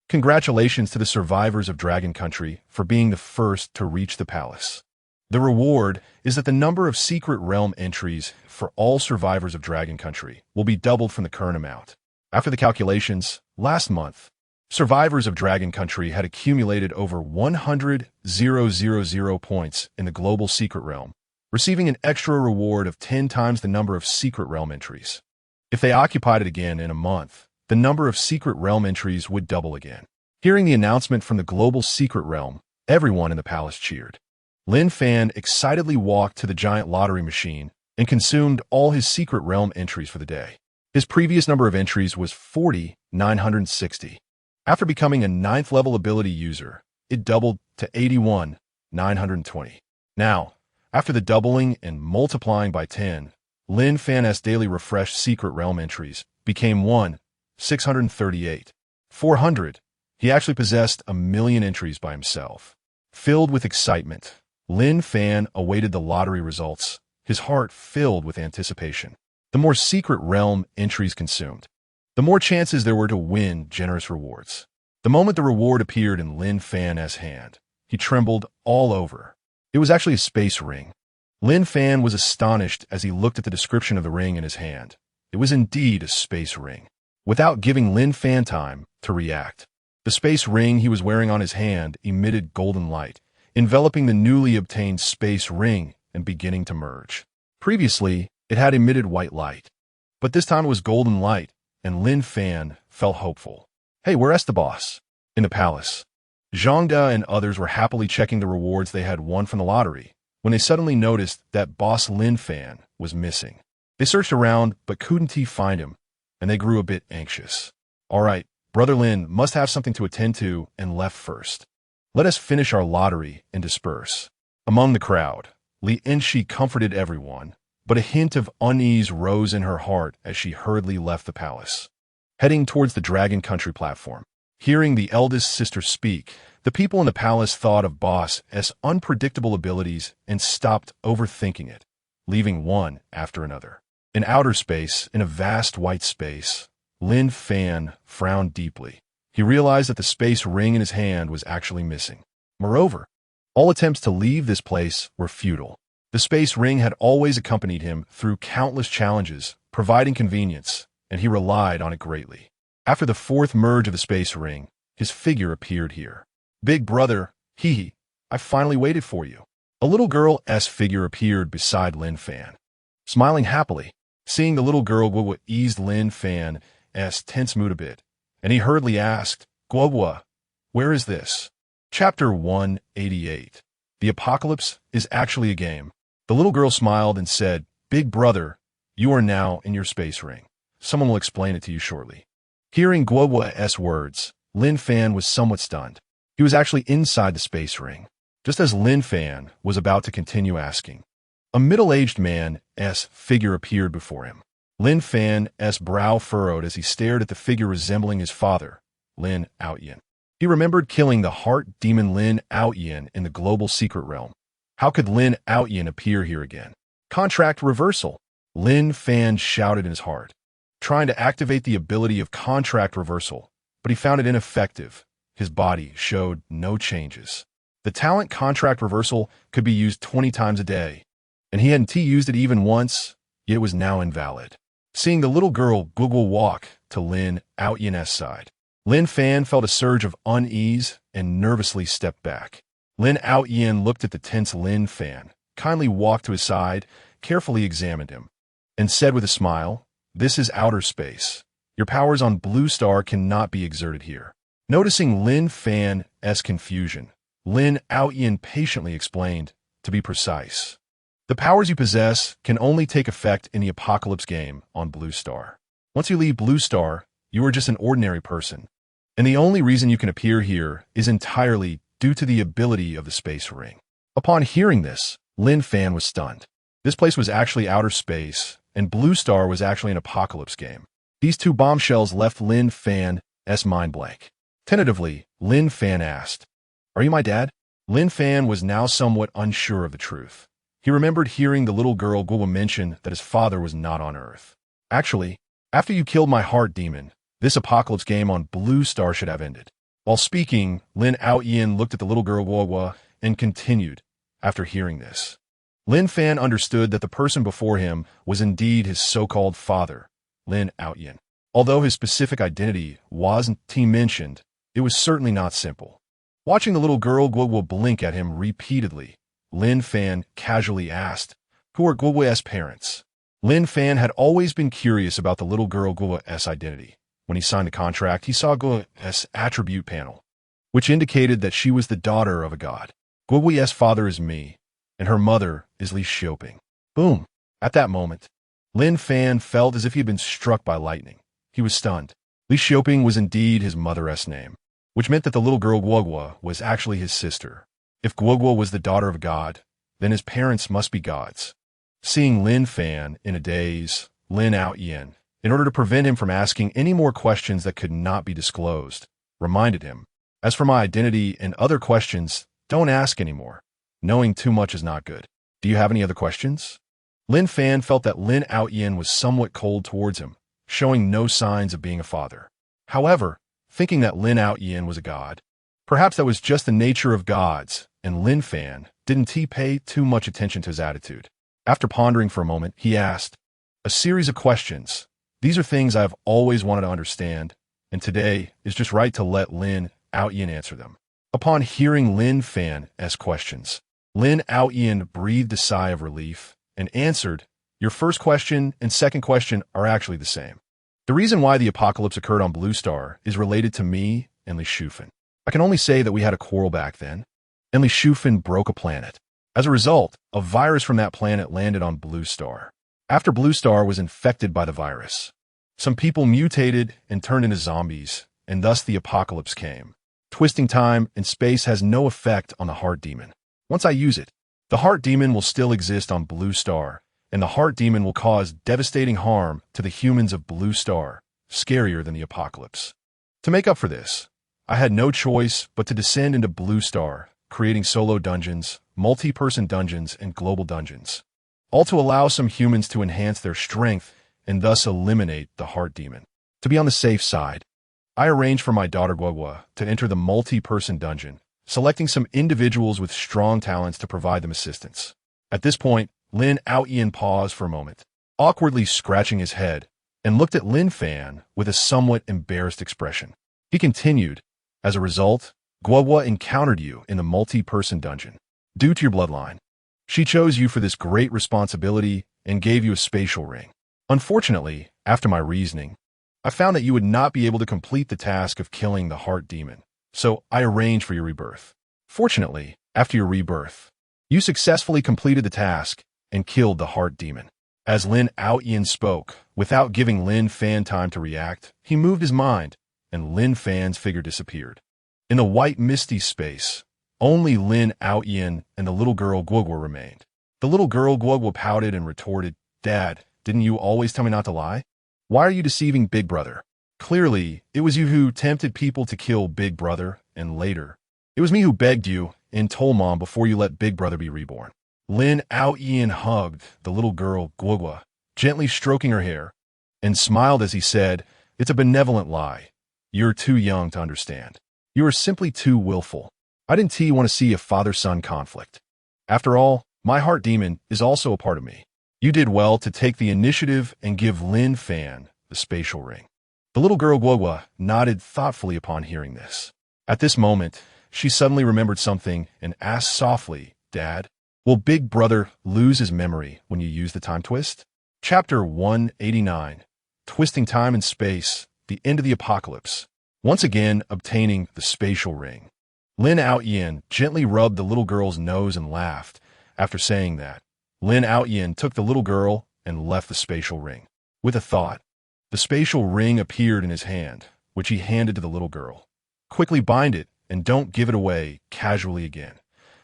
Congratulations to the survivors of Dragon Country for being the first to reach the palace. The reward is that the number of secret realm entries for all survivors of Dragon Country will be doubled from the current amount. After the calculations, last month, survivors of Dragon Country had accumulated over 100,000 points in the global secret realm, receiving an extra reward of 10 times the number of secret realm entries. If they occupied it again in a month, the number of secret realm entries would double again. Hearing the announcement from the global secret realm, everyone in the palace cheered. Lin Fan excitedly walked to the giant lottery machine and consumed all his secret realm entries for the day. His previous number of entries was 40,960. After becoming a 9th level ability user, it doubled to 81,920. Now, after the doubling and multiplying by 10, Lin Fan's daily refreshed secret realm entries became 1,638. 400. He actually possessed 1,000,000 entries by himself. Filled with excitement, Lin Fan awaited the lottery results, his heart filled with anticipation. The more secret realm entries consumed, the more chances there were to win generous rewards. The moment the reward appeared in Lin Fan's hand, he trembled all over. It was actually a space ring. Lin Fan was astonished as he looked at the description of the ring in his hand. It was indeed a space ring. Without giving Lin Fan time to react, the space ring he was wearing on his hand emitted golden light, enveloping the newly obtained space ring and beginning to merge. Previously, it had emitted white light, but this time it was golden light, and Lin Fan felt hopeful. "Hey, where's the boss?" In the palace. Zhang De and others were happily checking the rewards they had won from the lottery when they suddenly noticed that boss Lin Fan was missing. They searched around but couldn't find him, and they grew a bit anxious. "All right, Brother Lin must have something to attend to and left first. Let us finish our lottery and disperse." Among the crowd, Li Enshi comforted everyone, but a hint of unease rose in her heart as she hurriedly left the palace, heading towards the Dragon Country platform. Hearing the eldest sister speak, the people in the palace thought of Boss's unpredictable abilities and stopped overthinking it, leaving one after another. In outer space, in a vast white space, Lin Fan frowned deeply. He realized that the space ring in his hand was actually missing. Moreover, all attempts to leave this place were futile. The space ring had always accompanied him through countless challenges, providing convenience, and he relied on it greatly. After the fourth merge of the space ring, his figure appeared here. Big brother, hee, I finally waited for you. A little girl's figure appeared beside Lin Fan. Smiling happily, seeing the little girl eased Lin Fan's tense mood a bit, and he hurriedly asked, Guoguo, where is this? Chapter 188. The apocalypse is actually a game. The little girl smiled and said, Big brother, you are now in your space ring. Someone will explain it to you shortly. Hearing Guoguo's words, Lin Fan was somewhat stunned. He was actually inside the space ring. Just as Lin Fan was about to continue asking, a middle-aged man's figure appeared before him. Lin Fan's brow furrowed as he stared at the figure resembling his father, Lin Outyin. He remembered killing the heart demon Lin Outyin in the global secret realm. How could Lin Outyin appear here again? Contract reversal. Lin Fan shouted in his heart, trying to activate the ability of contract reversal, but he found it ineffective. His body showed no changes. The talent contract reversal could be used 20 times a day, and he hadn't used it even once, yet it was now invalid. Seeing the little girl Guoguo walk to Lin Outyin's side, Lin Fan felt a surge of unease and nervously stepped back. Lin Outyin looked at the tense Lin Fan, kindly walked to his side, carefully examined him, and said with a smile, This is outer space. Your powers on Blue Star cannot be exerted here. Noticing Lin Fan's confusion, Lin Outyin patiently explained, to be precise, the powers you possess can only take effect in the apocalypse game on Blue Star. Once you leave Blue Star, you are just an ordinary person, and the only reason you can appear here is entirely due to the ability of the space ring. Upon hearing this, Lin Fan was stunned. This place was actually outer space, and Blue Star was actually an apocalypse game. These two bombshells left Lin Fan's mind blank. Tentatively, Lin Fan asked, Are you my dad? Lin Fan was now somewhat unsure of the truth. He remembered hearing the little girl Guoguo mention that his father was not on Earth. Actually, after you killed my heart demon, this apocalypse game on Blue Star should have ended. While speaking, Lin Outyin looked at the little girl Guoguo and continued, after hearing this. Lin Fan understood that the person before him was indeed his so-called father, Lin Outyin. Although his specific identity wasn't mentioned, it was certainly not simple. Watching the little girl Guoguo blink at him repeatedly, Lin Fan casually asked, Who are Guoguo's parents? Lin Fan had always been curious about the little girl Guoguo's identity. When he signed the contract, he saw Guoguo's attribute panel, which indicated that she was the daughter of a god. Guoguo's father is me, and her mother is Li Xioping. Boom! At that moment, Lin Fan felt as if he had been struck by lightning. He was stunned. Li Xioping was indeed his mother's name, which meant that the little girl Guoguo was actually his sister. If Guoguo was the daughter of a god, then his parents must be gods. Seeing Lin Fan in a daze, Lin Outyin, in order to prevent him from asking any more questions that could not be disclosed, reminded him, As for my identity and other questions, don't ask anymore. Knowing too much is not good. Do you have any other questions? Lin Fan felt that Lin Outyin was somewhat cold towards him, showing no signs of being a father. However, thinking that Lin Outyin was a god, perhaps that was just the nature of gods, and Lin Fan didn't pay too much attention to his attitude. After pondering for a moment, he asked, A series of questions. These are things I've always wanted to understand, and today is just right to let Lin Outyin answer them. Upon hearing Lin Fan's questions, Lin Outyin breathed a sigh of relief and answered, Your first question and second question are actually the same. The reason why the apocalypse occurred on Blue Star is related to me and Li Xioping. I can only say that we had a quarrel back then, and Li Xioping broke a planet. As a result, a virus from that planet landed on Blue Star. After Blue Star was infected by the virus, some people mutated and turned into zombies, and thus the apocalypse came. Twisting time and space has no effect on the heart demon. Once I use it, The heart demon will still exist on Blue Star, and the heart demon will cause devastating harm to the humans of Blue Star, scarier than the apocalypse. To make up for this, I had no choice but to descend into Blue Star, creating solo dungeons, multi-person dungeons, and global dungeons, all to allow some humans to enhance their strength and thus eliminate the heart demon. To be on the safe side, I arranged for my daughter Guagua to enter the multi-person dungeon, selecting some individuals with strong talents to provide them assistance. At this point, Lin paused for a moment, awkwardly scratching his head, and looked at Lin Fan with a somewhat embarrassed expression. He continued, "As a result, Guagua encountered you in the multi-person dungeon. Due to your bloodline, she chose you for this great responsibility and gave you a spatial ring. Unfortunately, after my reasoning, I found that you would not be able to complete the task of killing the heart demon, so I arranged for your rebirth. Fortunately, after your rebirth, you successfully completed the task and killed the heart demon." As Lin spoke, without giving Lin Fan time to react, he moved his mind, and Lin Fan's figure disappeared. In the white misty space, only Lin and the little girl Guagua remained. The little girl Guagua pouted and retorted, "Dad, didn't you always tell me not to lie? Why are you deceiving Big Brother? Clearly, it was you who tempted people to kill Big Brother, and later, it was me who begged you and told Mom before you let Big Brother be reborn." Lin hugged the little girl Guagua, gently stroking her hair, and smiled as he said, "It's a benevolent lie. You're too young to understand. You are simply too willful. I didn't want to see a father-son conflict. After all, my heart demon is also a part of me. You did well to take the initiative and give Lin Fan the spatial ring." The little girl Guagua nodded thoughtfully upon hearing this. At this moment, she suddenly remembered something and asked softly, "Dad, will Big Brother lose his memory when you use the time twist?" Chapter 189, Twisting Time and Space, the End of the Apocalypse. Once again obtaining the spatial ring. Lin gently rubbed the little girl's nose and laughed. After saying that, Lin took the little girl and left the spatial ring. With a thought, the spatial ring appeared in his hand, which he handed to the little girl. "Quickly bind it and don't give it away casually again."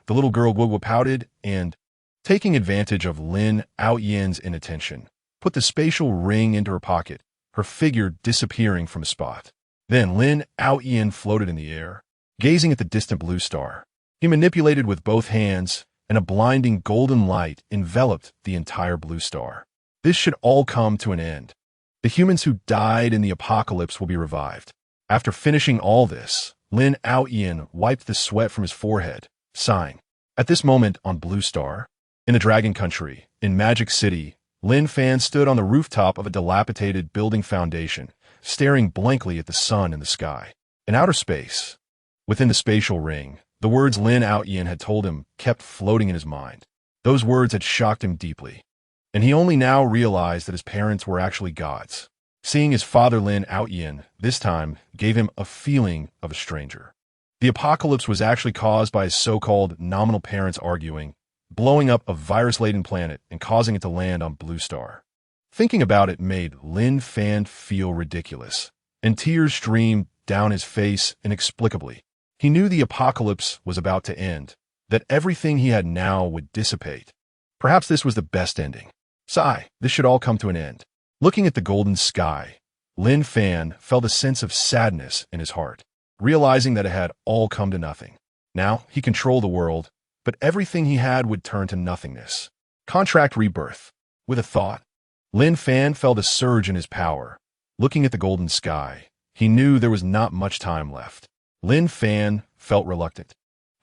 The little girl Guagua pouted and, taking advantage of Lin inattention, put the spatial ring into her pocket, her figure disappearing from a spot. Then Lin floated in the air, gazing at the distant blue star. He manipulated with both hands, and a blinding golden light enveloped the entire blue star. This should all come to an end. The humans who died in the apocalypse will be revived. After finishing all this, Lin wiped the sweat from his forehead, sighing. At this moment on Blue Star, in the Dragon Country, in Magic City, Lin Fan stood on the rooftop of a dilapidated building foundation, staring blankly at the sun and the sky. In outer space, within the spatial ring, the words Lin had told him kept floating in his mind. Those words had shocked him deeply, and he only now realized that his parents were actually gods. Seeing his father Lin this time gave him a feeling of a stranger. The apocalypse was actually caused by his so-called nominal parents arguing, blowing up a virus-laden planet and causing it to land on Blue Star. Thinking about it made Lin Fan feel ridiculous, and tears streamed down his face inexplicably. He knew the apocalypse was about to end, that everything he had now would dissipate. Perhaps this was the best ending. Sigh, this should all come to an end. Looking at the golden sky, Lin Fan felt a sense of sadness in his heart, realizing that it had all come to nothing. Now he controlled the world, but everything he had would turn to nothingness. Contract rebirth. With a thought, Lin Fan felt a surge in his power. Looking at the golden sky, he knew there was not much time left. Lin Fan felt reluctant,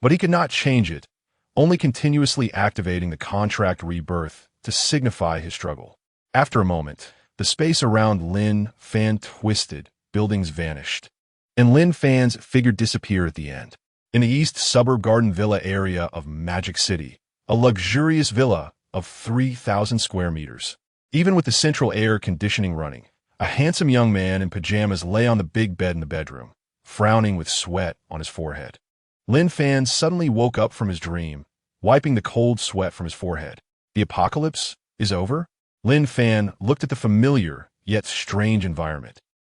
but he could not change it, only continuously activating the contract rebirth to signify his struggle. After a moment, the space around Lin Fan twisted, buildings vanished, and Lin Fan's figure disappeared at the end. In the east suburb garden villa area of Magic City, a luxurious villa of 3,000 square meters. Even with the central air conditioning running, a handsome young man in pajamas lay on the big bed in the bedroom, frowning with sweat on his forehead. Lin Fan suddenly woke up from his dream, wiping the cold sweat from his forehead. The apocalypse is over? Lin Fan looked at the familiar, yet strange environment,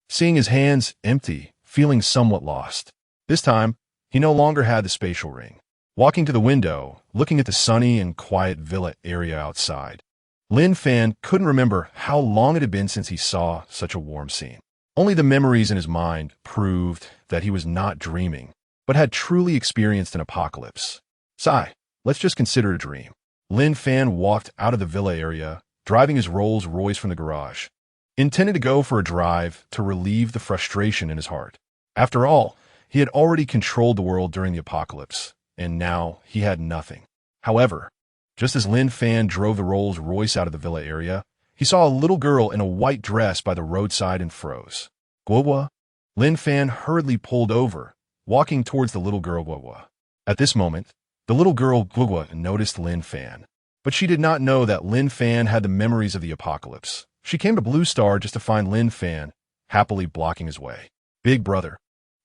seeing his hands empty, feeling somewhat lost. This time, he no longer had the spatial ring. walking to the window, looking at the sunny and quiet villa area outside. Lin Fan couldn't remember how long it had been since he saw such a warm scene. Only the memories in his mind proved that he was not dreaming, but had truly experienced an apocalypse. Sigh, let's just consider it a dream. Lin Fan walked out of the villa area, driving his Rolls Royce from the garage, intended to go for a drive to relieve the frustration in his heart. After all, he had already controlled the world during the apocalypse, and now he had nothing. However, just as Lin Fan drove the Rolls Royce out of the villa area, he saw a little girl in a white dress by the roadside and froze. Guogua? Lin Fan hurriedly pulled over, walking towards the little girl Guogua. At this moment, the little girl Guogua noticed Lin Fan, but she did not know that Lin Fan had the memories of the apocalypse. She came to Blue Star just to find Lin Fan, happily blocking his way. Big brother,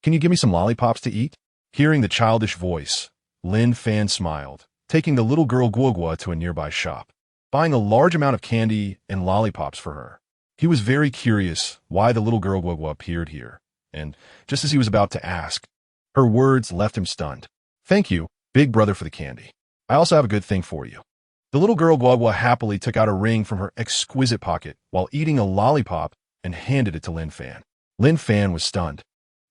can you give me some lollipops to eat? Hearing the childish voice, Lin Fan smiled, taking the little girl Guogua to a nearby shop, buying a large amount of candy and lollipops for her. He was very curious why the little girl Guogua appeared here, and just as he was about to ask, her words left him stunned. Thank you, big brother, for the candy. I also have a good thing for you. The little girl Guogua happily took out a ring from her exquisite pocket while eating a lollipop and handed it to Lin Fan. Lin Fan was stunned,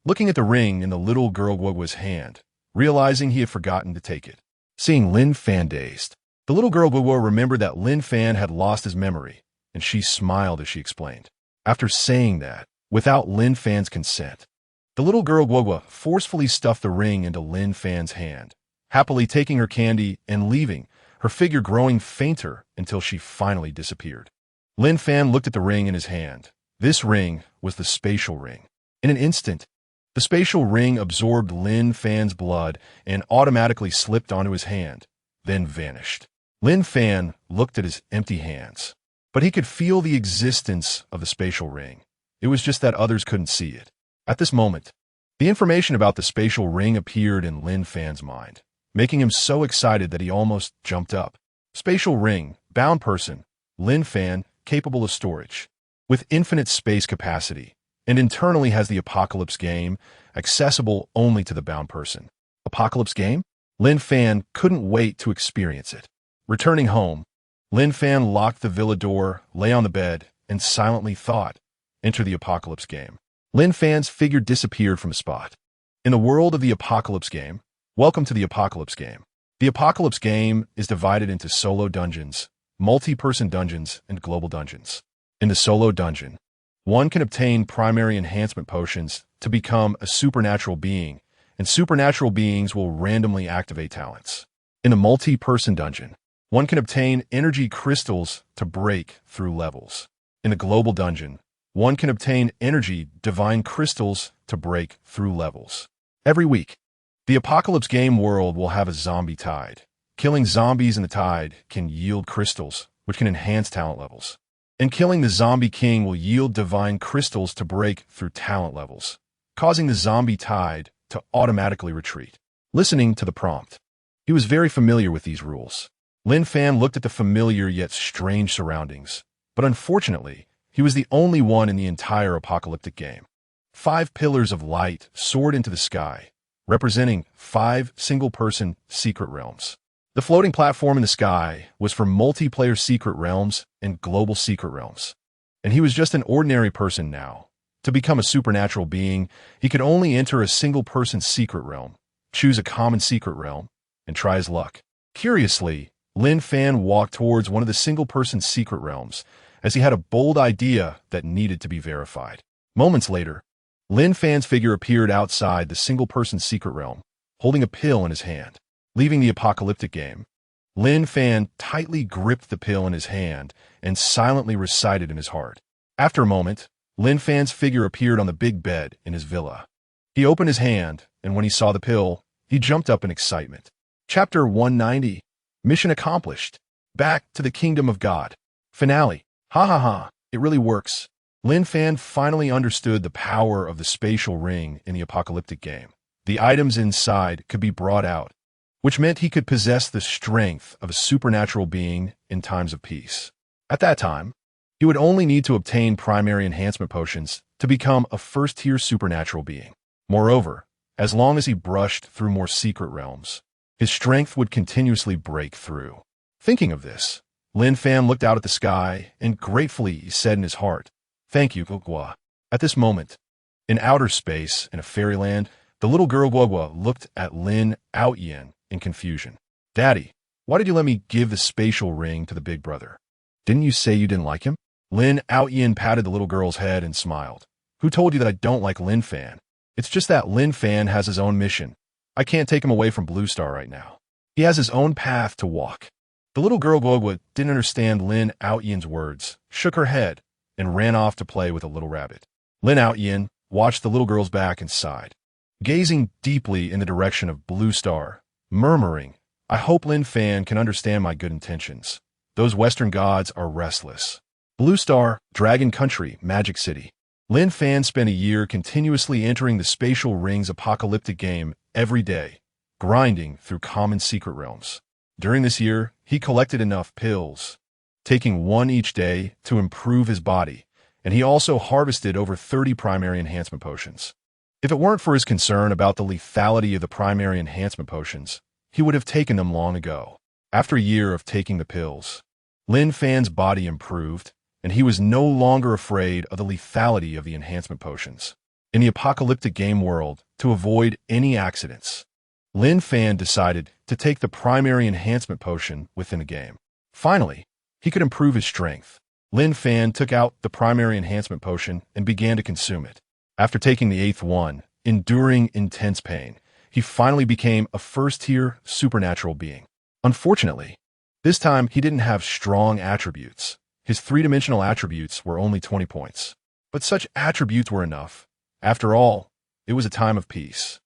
looking at the ring in the little girl Guogua's hand, realizing he had forgotten to take it. Seeing Lin Fan dazed, the little girl Guogua remembered that Lin Fan had lost his memory, and she smiled as she explained. After saying that, without Lin Fan's consent, the little girl Guogua forcefully stuffed the ring into Lin Fan's hand, happily taking her candy and leaving, her figure growing fainter until she finally disappeared. Lin Fan looked at the ring in his hand. This ring was the spatial ring. In an instant, the spatial ring absorbed Lin Fan's blood and automatically slipped onto his hand, then vanished. Lin Fan looked at his empty hands, but he could feel the existence of the spatial ring. It was just that others couldn't see it. At this moment, the information about the spatial ring appeared in Lin Fan's mind, making him so excited that he almost jumped up. Spatial ring, bound person, Lin Fan, capable of storage, with infinite space capacity, and internally has the Apocalypse game, accessible only to the bound person. Apocalypse game? Lin Fan couldn't wait to experience it. Returning home, Lin Fan locked the villa door, lay on the bed, and silently thought, enter the Apocalypse game. Lin Fan's figure disappeared from a spot. In the world of the Apocalypse game, welcome to the Apocalypse game. The Apocalypse game is divided into solo dungeons, multi-person dungeons, and global dungeons. In the solo dungeon, one can obtain primary enhancement potions to become a supernatural being, and supernatural beings will randomly activate talents. In the multi-person dungeon, one can obtain energy crystals to break through levels. In the global dungeon, one can obtain energy divine crystals to break through levels. Every week, the Apocalypse game world will have a zombie tide. Killing zombies in the tide can yield crystals, which can enhance talent levels. And killing the zombie king will yield divine crystals to break through talent levels, causing the zombie tide to automatically retreat. Listening to the prompt, he was very familiar with these rules. Lin Fan looked at the familiar yet strange surroundings, but unfortunately, he was the only one in the entire apocalyptic game. 5 pillars of light soared into the sky, representing 5 single-person secret realms. The floating platform in the sky was for multiplayer secret realms and global secret realms. And he was just an ordinary person now. To become a supernatural being, he could only enter a single-person secret realm, choose a common secret realm, and try his luck. Curiously, Lin Fan walked towards one of the single-person secret realms, as he had a bold idea that needed to be verified. Moments later, Lin Fan's figure appeared outside the single-person secret realm, holding a pill in his hand. Leaving the apocalyptic game, Lin Fan tightly gripped the pill in his hand and silently recited in his heart. After a moment, Lin Fan's figure appeared on the big bed in his villa. He opened his hand, and when he saw the pill, he jumped up in excitement. Chapter 190. Mission accomplished. Back to the Kingdom of God. Finale. Ha ha ha, it really works. Lin Fan finally understood the power of the spatial ring in the apocalyptic game. The items inside could be brought out, which meant he could possess the strength of a supernatural being in times of peace. At that time, he would only need to obtain primary enhancement potions to become a first-tier supernatural being. Moreover, as long as he brushed through more secret realms, his strength would continuously break through. Thinking of this, Lin Fan looked out at the sky and gratefully said in his heart, "Thank you, Guogua." At this moment, in outer space, in a fairyland, the little girl Guogua looked at Lin Fan in confusion. "Daddy, why did you let me give the spatial ring to the big brother? Didn't you say you didn't like him?" Lin Fan patted the little girl's head and smiled. "Who told you that I don't like Lin Fan? It's just that Lin Fan has his own mission. I can't take him away from Blue Star right now. He has his own path to walk." The little girl Guogua didn't understand Lin Fan's words, shook her head, and ran off to play with a little rabbit. Lin Fan watched the little girl's back and sighed, gazing deeply in the direction of Blue Star, murmuring, "I hope Lin Fan can understand my good intentions. Those Western gods are restless." Blue Star, Dragon Country, Magic City. Lin Fan spent a year continuously entering the Spatial Ring's apocalyptic game every day, grinding through common secret realms. During this year, he collected enough pills, taking one each day to improve his body, and he also harvested over 30 primary enhancement potions. If it weren't for his concern about the lethality of the primary enhancement potions, he would have taken them long ago. After a year of taking the pills, Lin Fan's body improved, and he was no longer afraid of the lethality of the enhancement potions. In the apocalyptic game world, to avoid any accidents, Lin Fan decided to take the primary enhancement potion within a game. Finally, he could improve his strength. Lin Fan took out the primary enhancement potion and began to consume it. After taking the 8th one, enduring intense pain, he finally became a first-tier supernatural being. Unfortunately, this time he didn't have strong attributes. His three-dimensional attributes were only 20 points. But such attributes were enough. After all, it was a time of peace.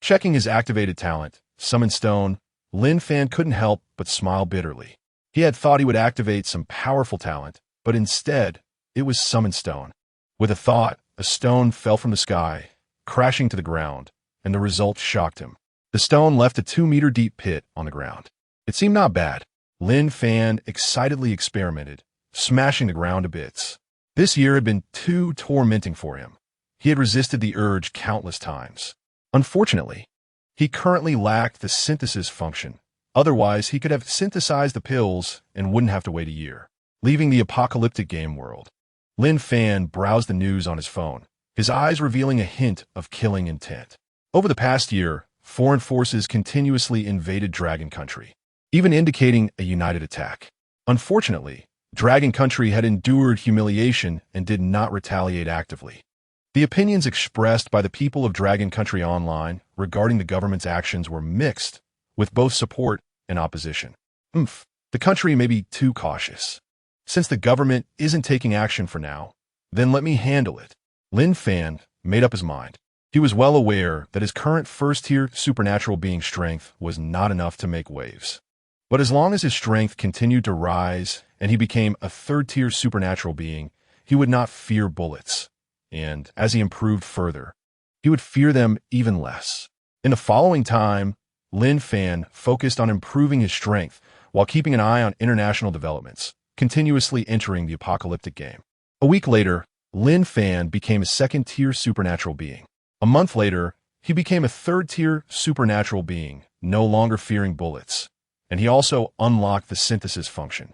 Checking his activated talent, Summon Stone, Lin Fan couldn't help but smile bitterly. He had thought he would activate some powerful talent, but instead, it was Summon Stone. With a thought, a stone fell from the sky, crashing to the ground, and the result shocked him. The stone left a 2-meter-deep pit on the ground. It seemed not bad. Lin Fan excitedly experimented, smashing the ground to bits. This year had been too tormenting for him. He had resisted the urge countless times. Unfortunately, he currently lacked the synthesis function. Otherwise, he could have synthesized the pills and wouldn't have to wait a year. Leaving the apocalyptic game world, Lin Fan browsed the news on his phone, his eyes revealing a hint of killing intent. Over the past year, foreign forces continuously invaded Dragon Country, even indicating a united attack. Unfortunately, Dragon Country had endured humiliation and did not retaliate actively. The opinions expressed by the people of Dragon Country Online regarding the government's actions were mixed, with both support and opposition. The country may be too cautious. Since the government isn't taking action for now, then let me handle it. Lin Fan made up his mind. He was well aware that his current first-tier supernatural being strength was not enough to make waves. But as long as his strength continued to rise and he became a third-tier supernatural being, he would not fear bullets. And as he improved further, he would fear them even less. In the following time, Lin Fan focused on improving his strength while keeping an eye on international developments, continuously entering the apocalyptic game. A week later, Lin Fan became a second-tier supernatural being. A month later, he became a third-tier supernatural being, no longer fearing bullets. And he also unlocked the synthesis function.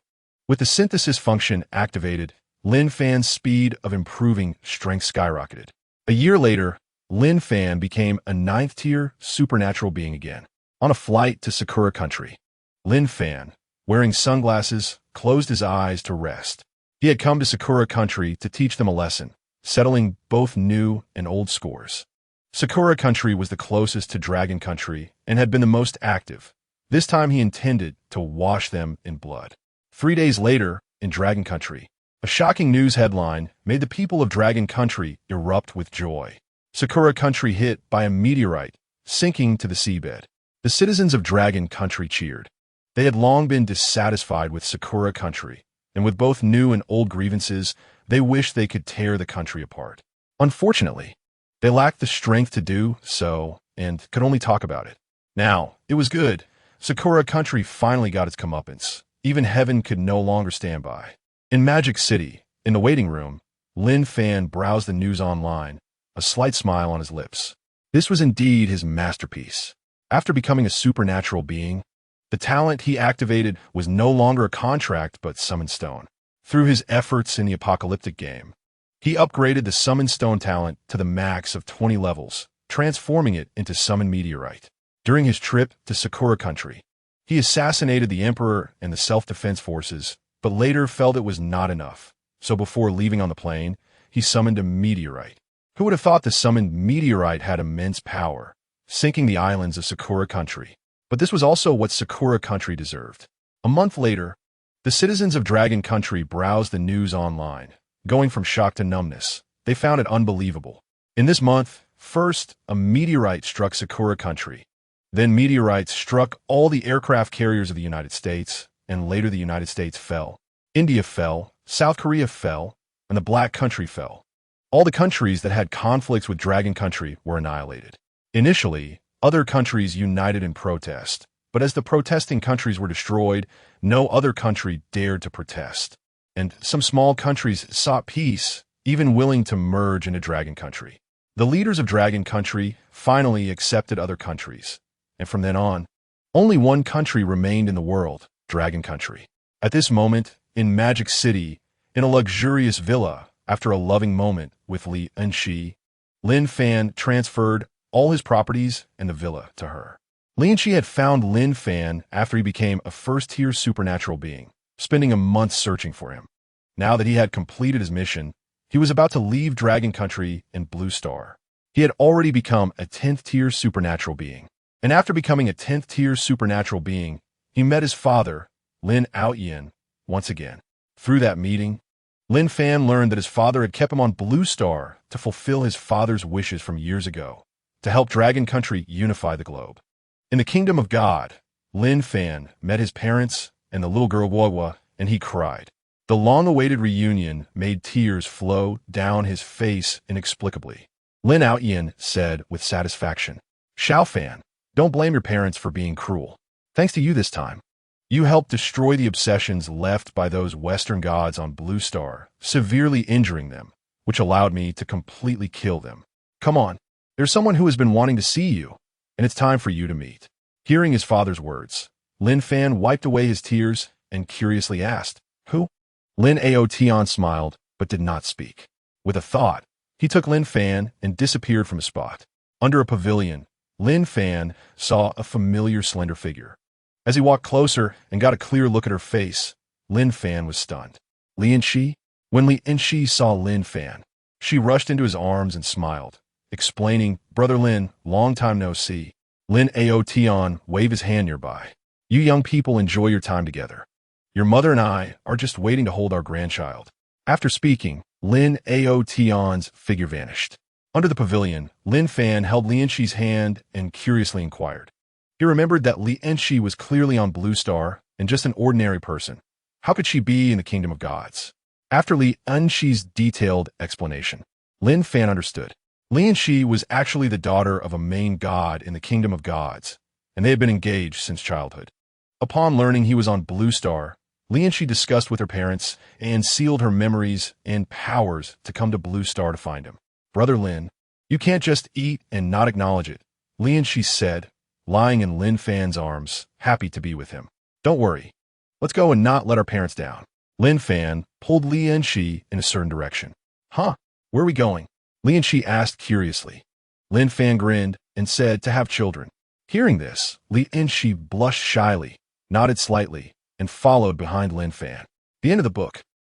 With the synthesis function activated, Lin Fan's speed of improving strength skyrocketed. A year later, Lin Fan became a 9th-tier supernatural being again. On a flight to Sakura Country, Lin Fan, wearing sunglasses, closed his eyes to rest. He had come to Sakura Country to teach them a lesson, settling both new and old scores. Sakura Country was the closest to Dragon Country and had been the most active. This time he intended to wash them in blood. 3 days later, in Dragon Country, a shocking news headline made the people of Dragon Country erupt with joy. Sakura Country hit by a meteorite, sinking to the seabed. The citizens of Dragon Country cheered. They had long been dissatisfied with Sakura Country, and with both new and old grievances, they wished they could tear the country apart. Unfortunately, they lacked the strength to do so and could only talk about it. Now, it was good. Sakura Country finally got its comeuppance. Even heaven could no longer stand by. In Magic City, in the waiting room, Lin Fan browsed the news online, a slight smile on his lips. This was indeed his masterpiece. After becoming a supernatural being, the talent he activated was no longer a contract but Summon Stone. Through his efforts in the apocalyptic game, he upgraded the Summon Stone talent to the max of 20 levels, transforming it into Summon Meteorite. During his trip to Sakura Country, he assassinated the Emperor and the self-defense forces, but later felt it was not enough. So before leaving on the plane, he summoned a meteorite. Who would have thought the summoned meteorite had immense power, sinking the islands of Sakura Country? But this was also what Sakura Country deserved. A month later, the citizens of Dragon Country browsed the news online. Going from shock to numbness, they found it unbelievable. In this month, first, a meteorite struck Sakura Country. Then meteorites struck all the aircraft carriers of the United States, and later the United States fell. India fell, South Korea fell, and the Black Country fell. All the countries that had conflicts with Dragon Country were annihilated. Initially, other countries united in protest, but as the protesting countries were destroyed, no other country dared to protest. And some small countries sought peace, even willing to merge into Dragon Country. The leaders of Dragon Country finally accepted other countries, and from then on, only one country remained in the world, Dragon Country. At this moment, in Magic City, in a luxurious villa, after a loving moment with Lin Fan transferred all his properties and the villa to her. Lin had found Lin Fan after he became a first-tier supernatural being, spending a month searching for him. Now that he had completed his mission, he was about to leave Dragon Country in Blue Star. He had already become a 10th-tier supernatural being. And after becoming a 10th-tier supernatural being, he met his father, Lin Fan, once again. Through that meeting, Lin Fan learned that his father had kept him on Blue Star to fulfill his father's wishes from years ago, to help Dragon Country unify the globe. In the Kingdom of God, Lin Fan met his parents and the little girl Wawa, and he cried. The long-awaited reunion made tears flow down his face inexplicably. Lin Fan said with satisfaction, "Xiao Fan, don't blame your parents for being cruel. Thanks to you this time. You helped destroy the obsessions left by those Western gods on Blue Star, severely injuring them, which allowed me to completely kill them. Come on, there's someone who has been wanting to see you, and it's time for you to meet." Hearing his father's words, Lin Fan wiped away his tears and curiously asked, "Who?" Lin Fan smiled, but did not speak. With a thought, he took Lin Fan and disappeared from a spot. Under a pavilion, Lin Fan saw a familiar slender figure. As he walked closer and got a clear look at her face, Lin Fan was stunned. Lin Shi? When Lin Shi saw Lin Fan, she rushed into his arms and smiled, explaining, "Brother Lin, long time no see." Lin Fan waved his hand nearby. "You young people enjoy your time together. Your mother and I are just waiting to hold our grandchild." After speaking, Lin Fan's figure vanished. Under the pavilion, Lin Fan held Lin Shi's hand and curiously inquired. He remembered that Lin Shi was clearly on Blue Star and just an ordinary person. How could she be in the Kingdom of Gods? After Lin Shi's detailed explanation, Lin Fan understood. Lin Shi was actually the daughter of a main god in the Kingdom of Gods, and they had been engaged since childhood. Upon learning he was on Blue Star, Lin Shi discussed with her parents and sealed her memories and powers to come to Blue Star to find him. "Brother Lin, you can't just eat and not acknowledge it," Lin Shi said, lying in Lin Fan's arms, happy to be with him. "Don't worry. Let's go and not let our parents down." Lin Fan pulled Lin Shi in a certain direction. "Huh? Where are we going?" Lin Shi asked curiously. Lin Fan grinned and said to have children. Hearing this, Lin Shi blushed shyly, nodded slightly, and followed behind Lin Fan. The end of the book.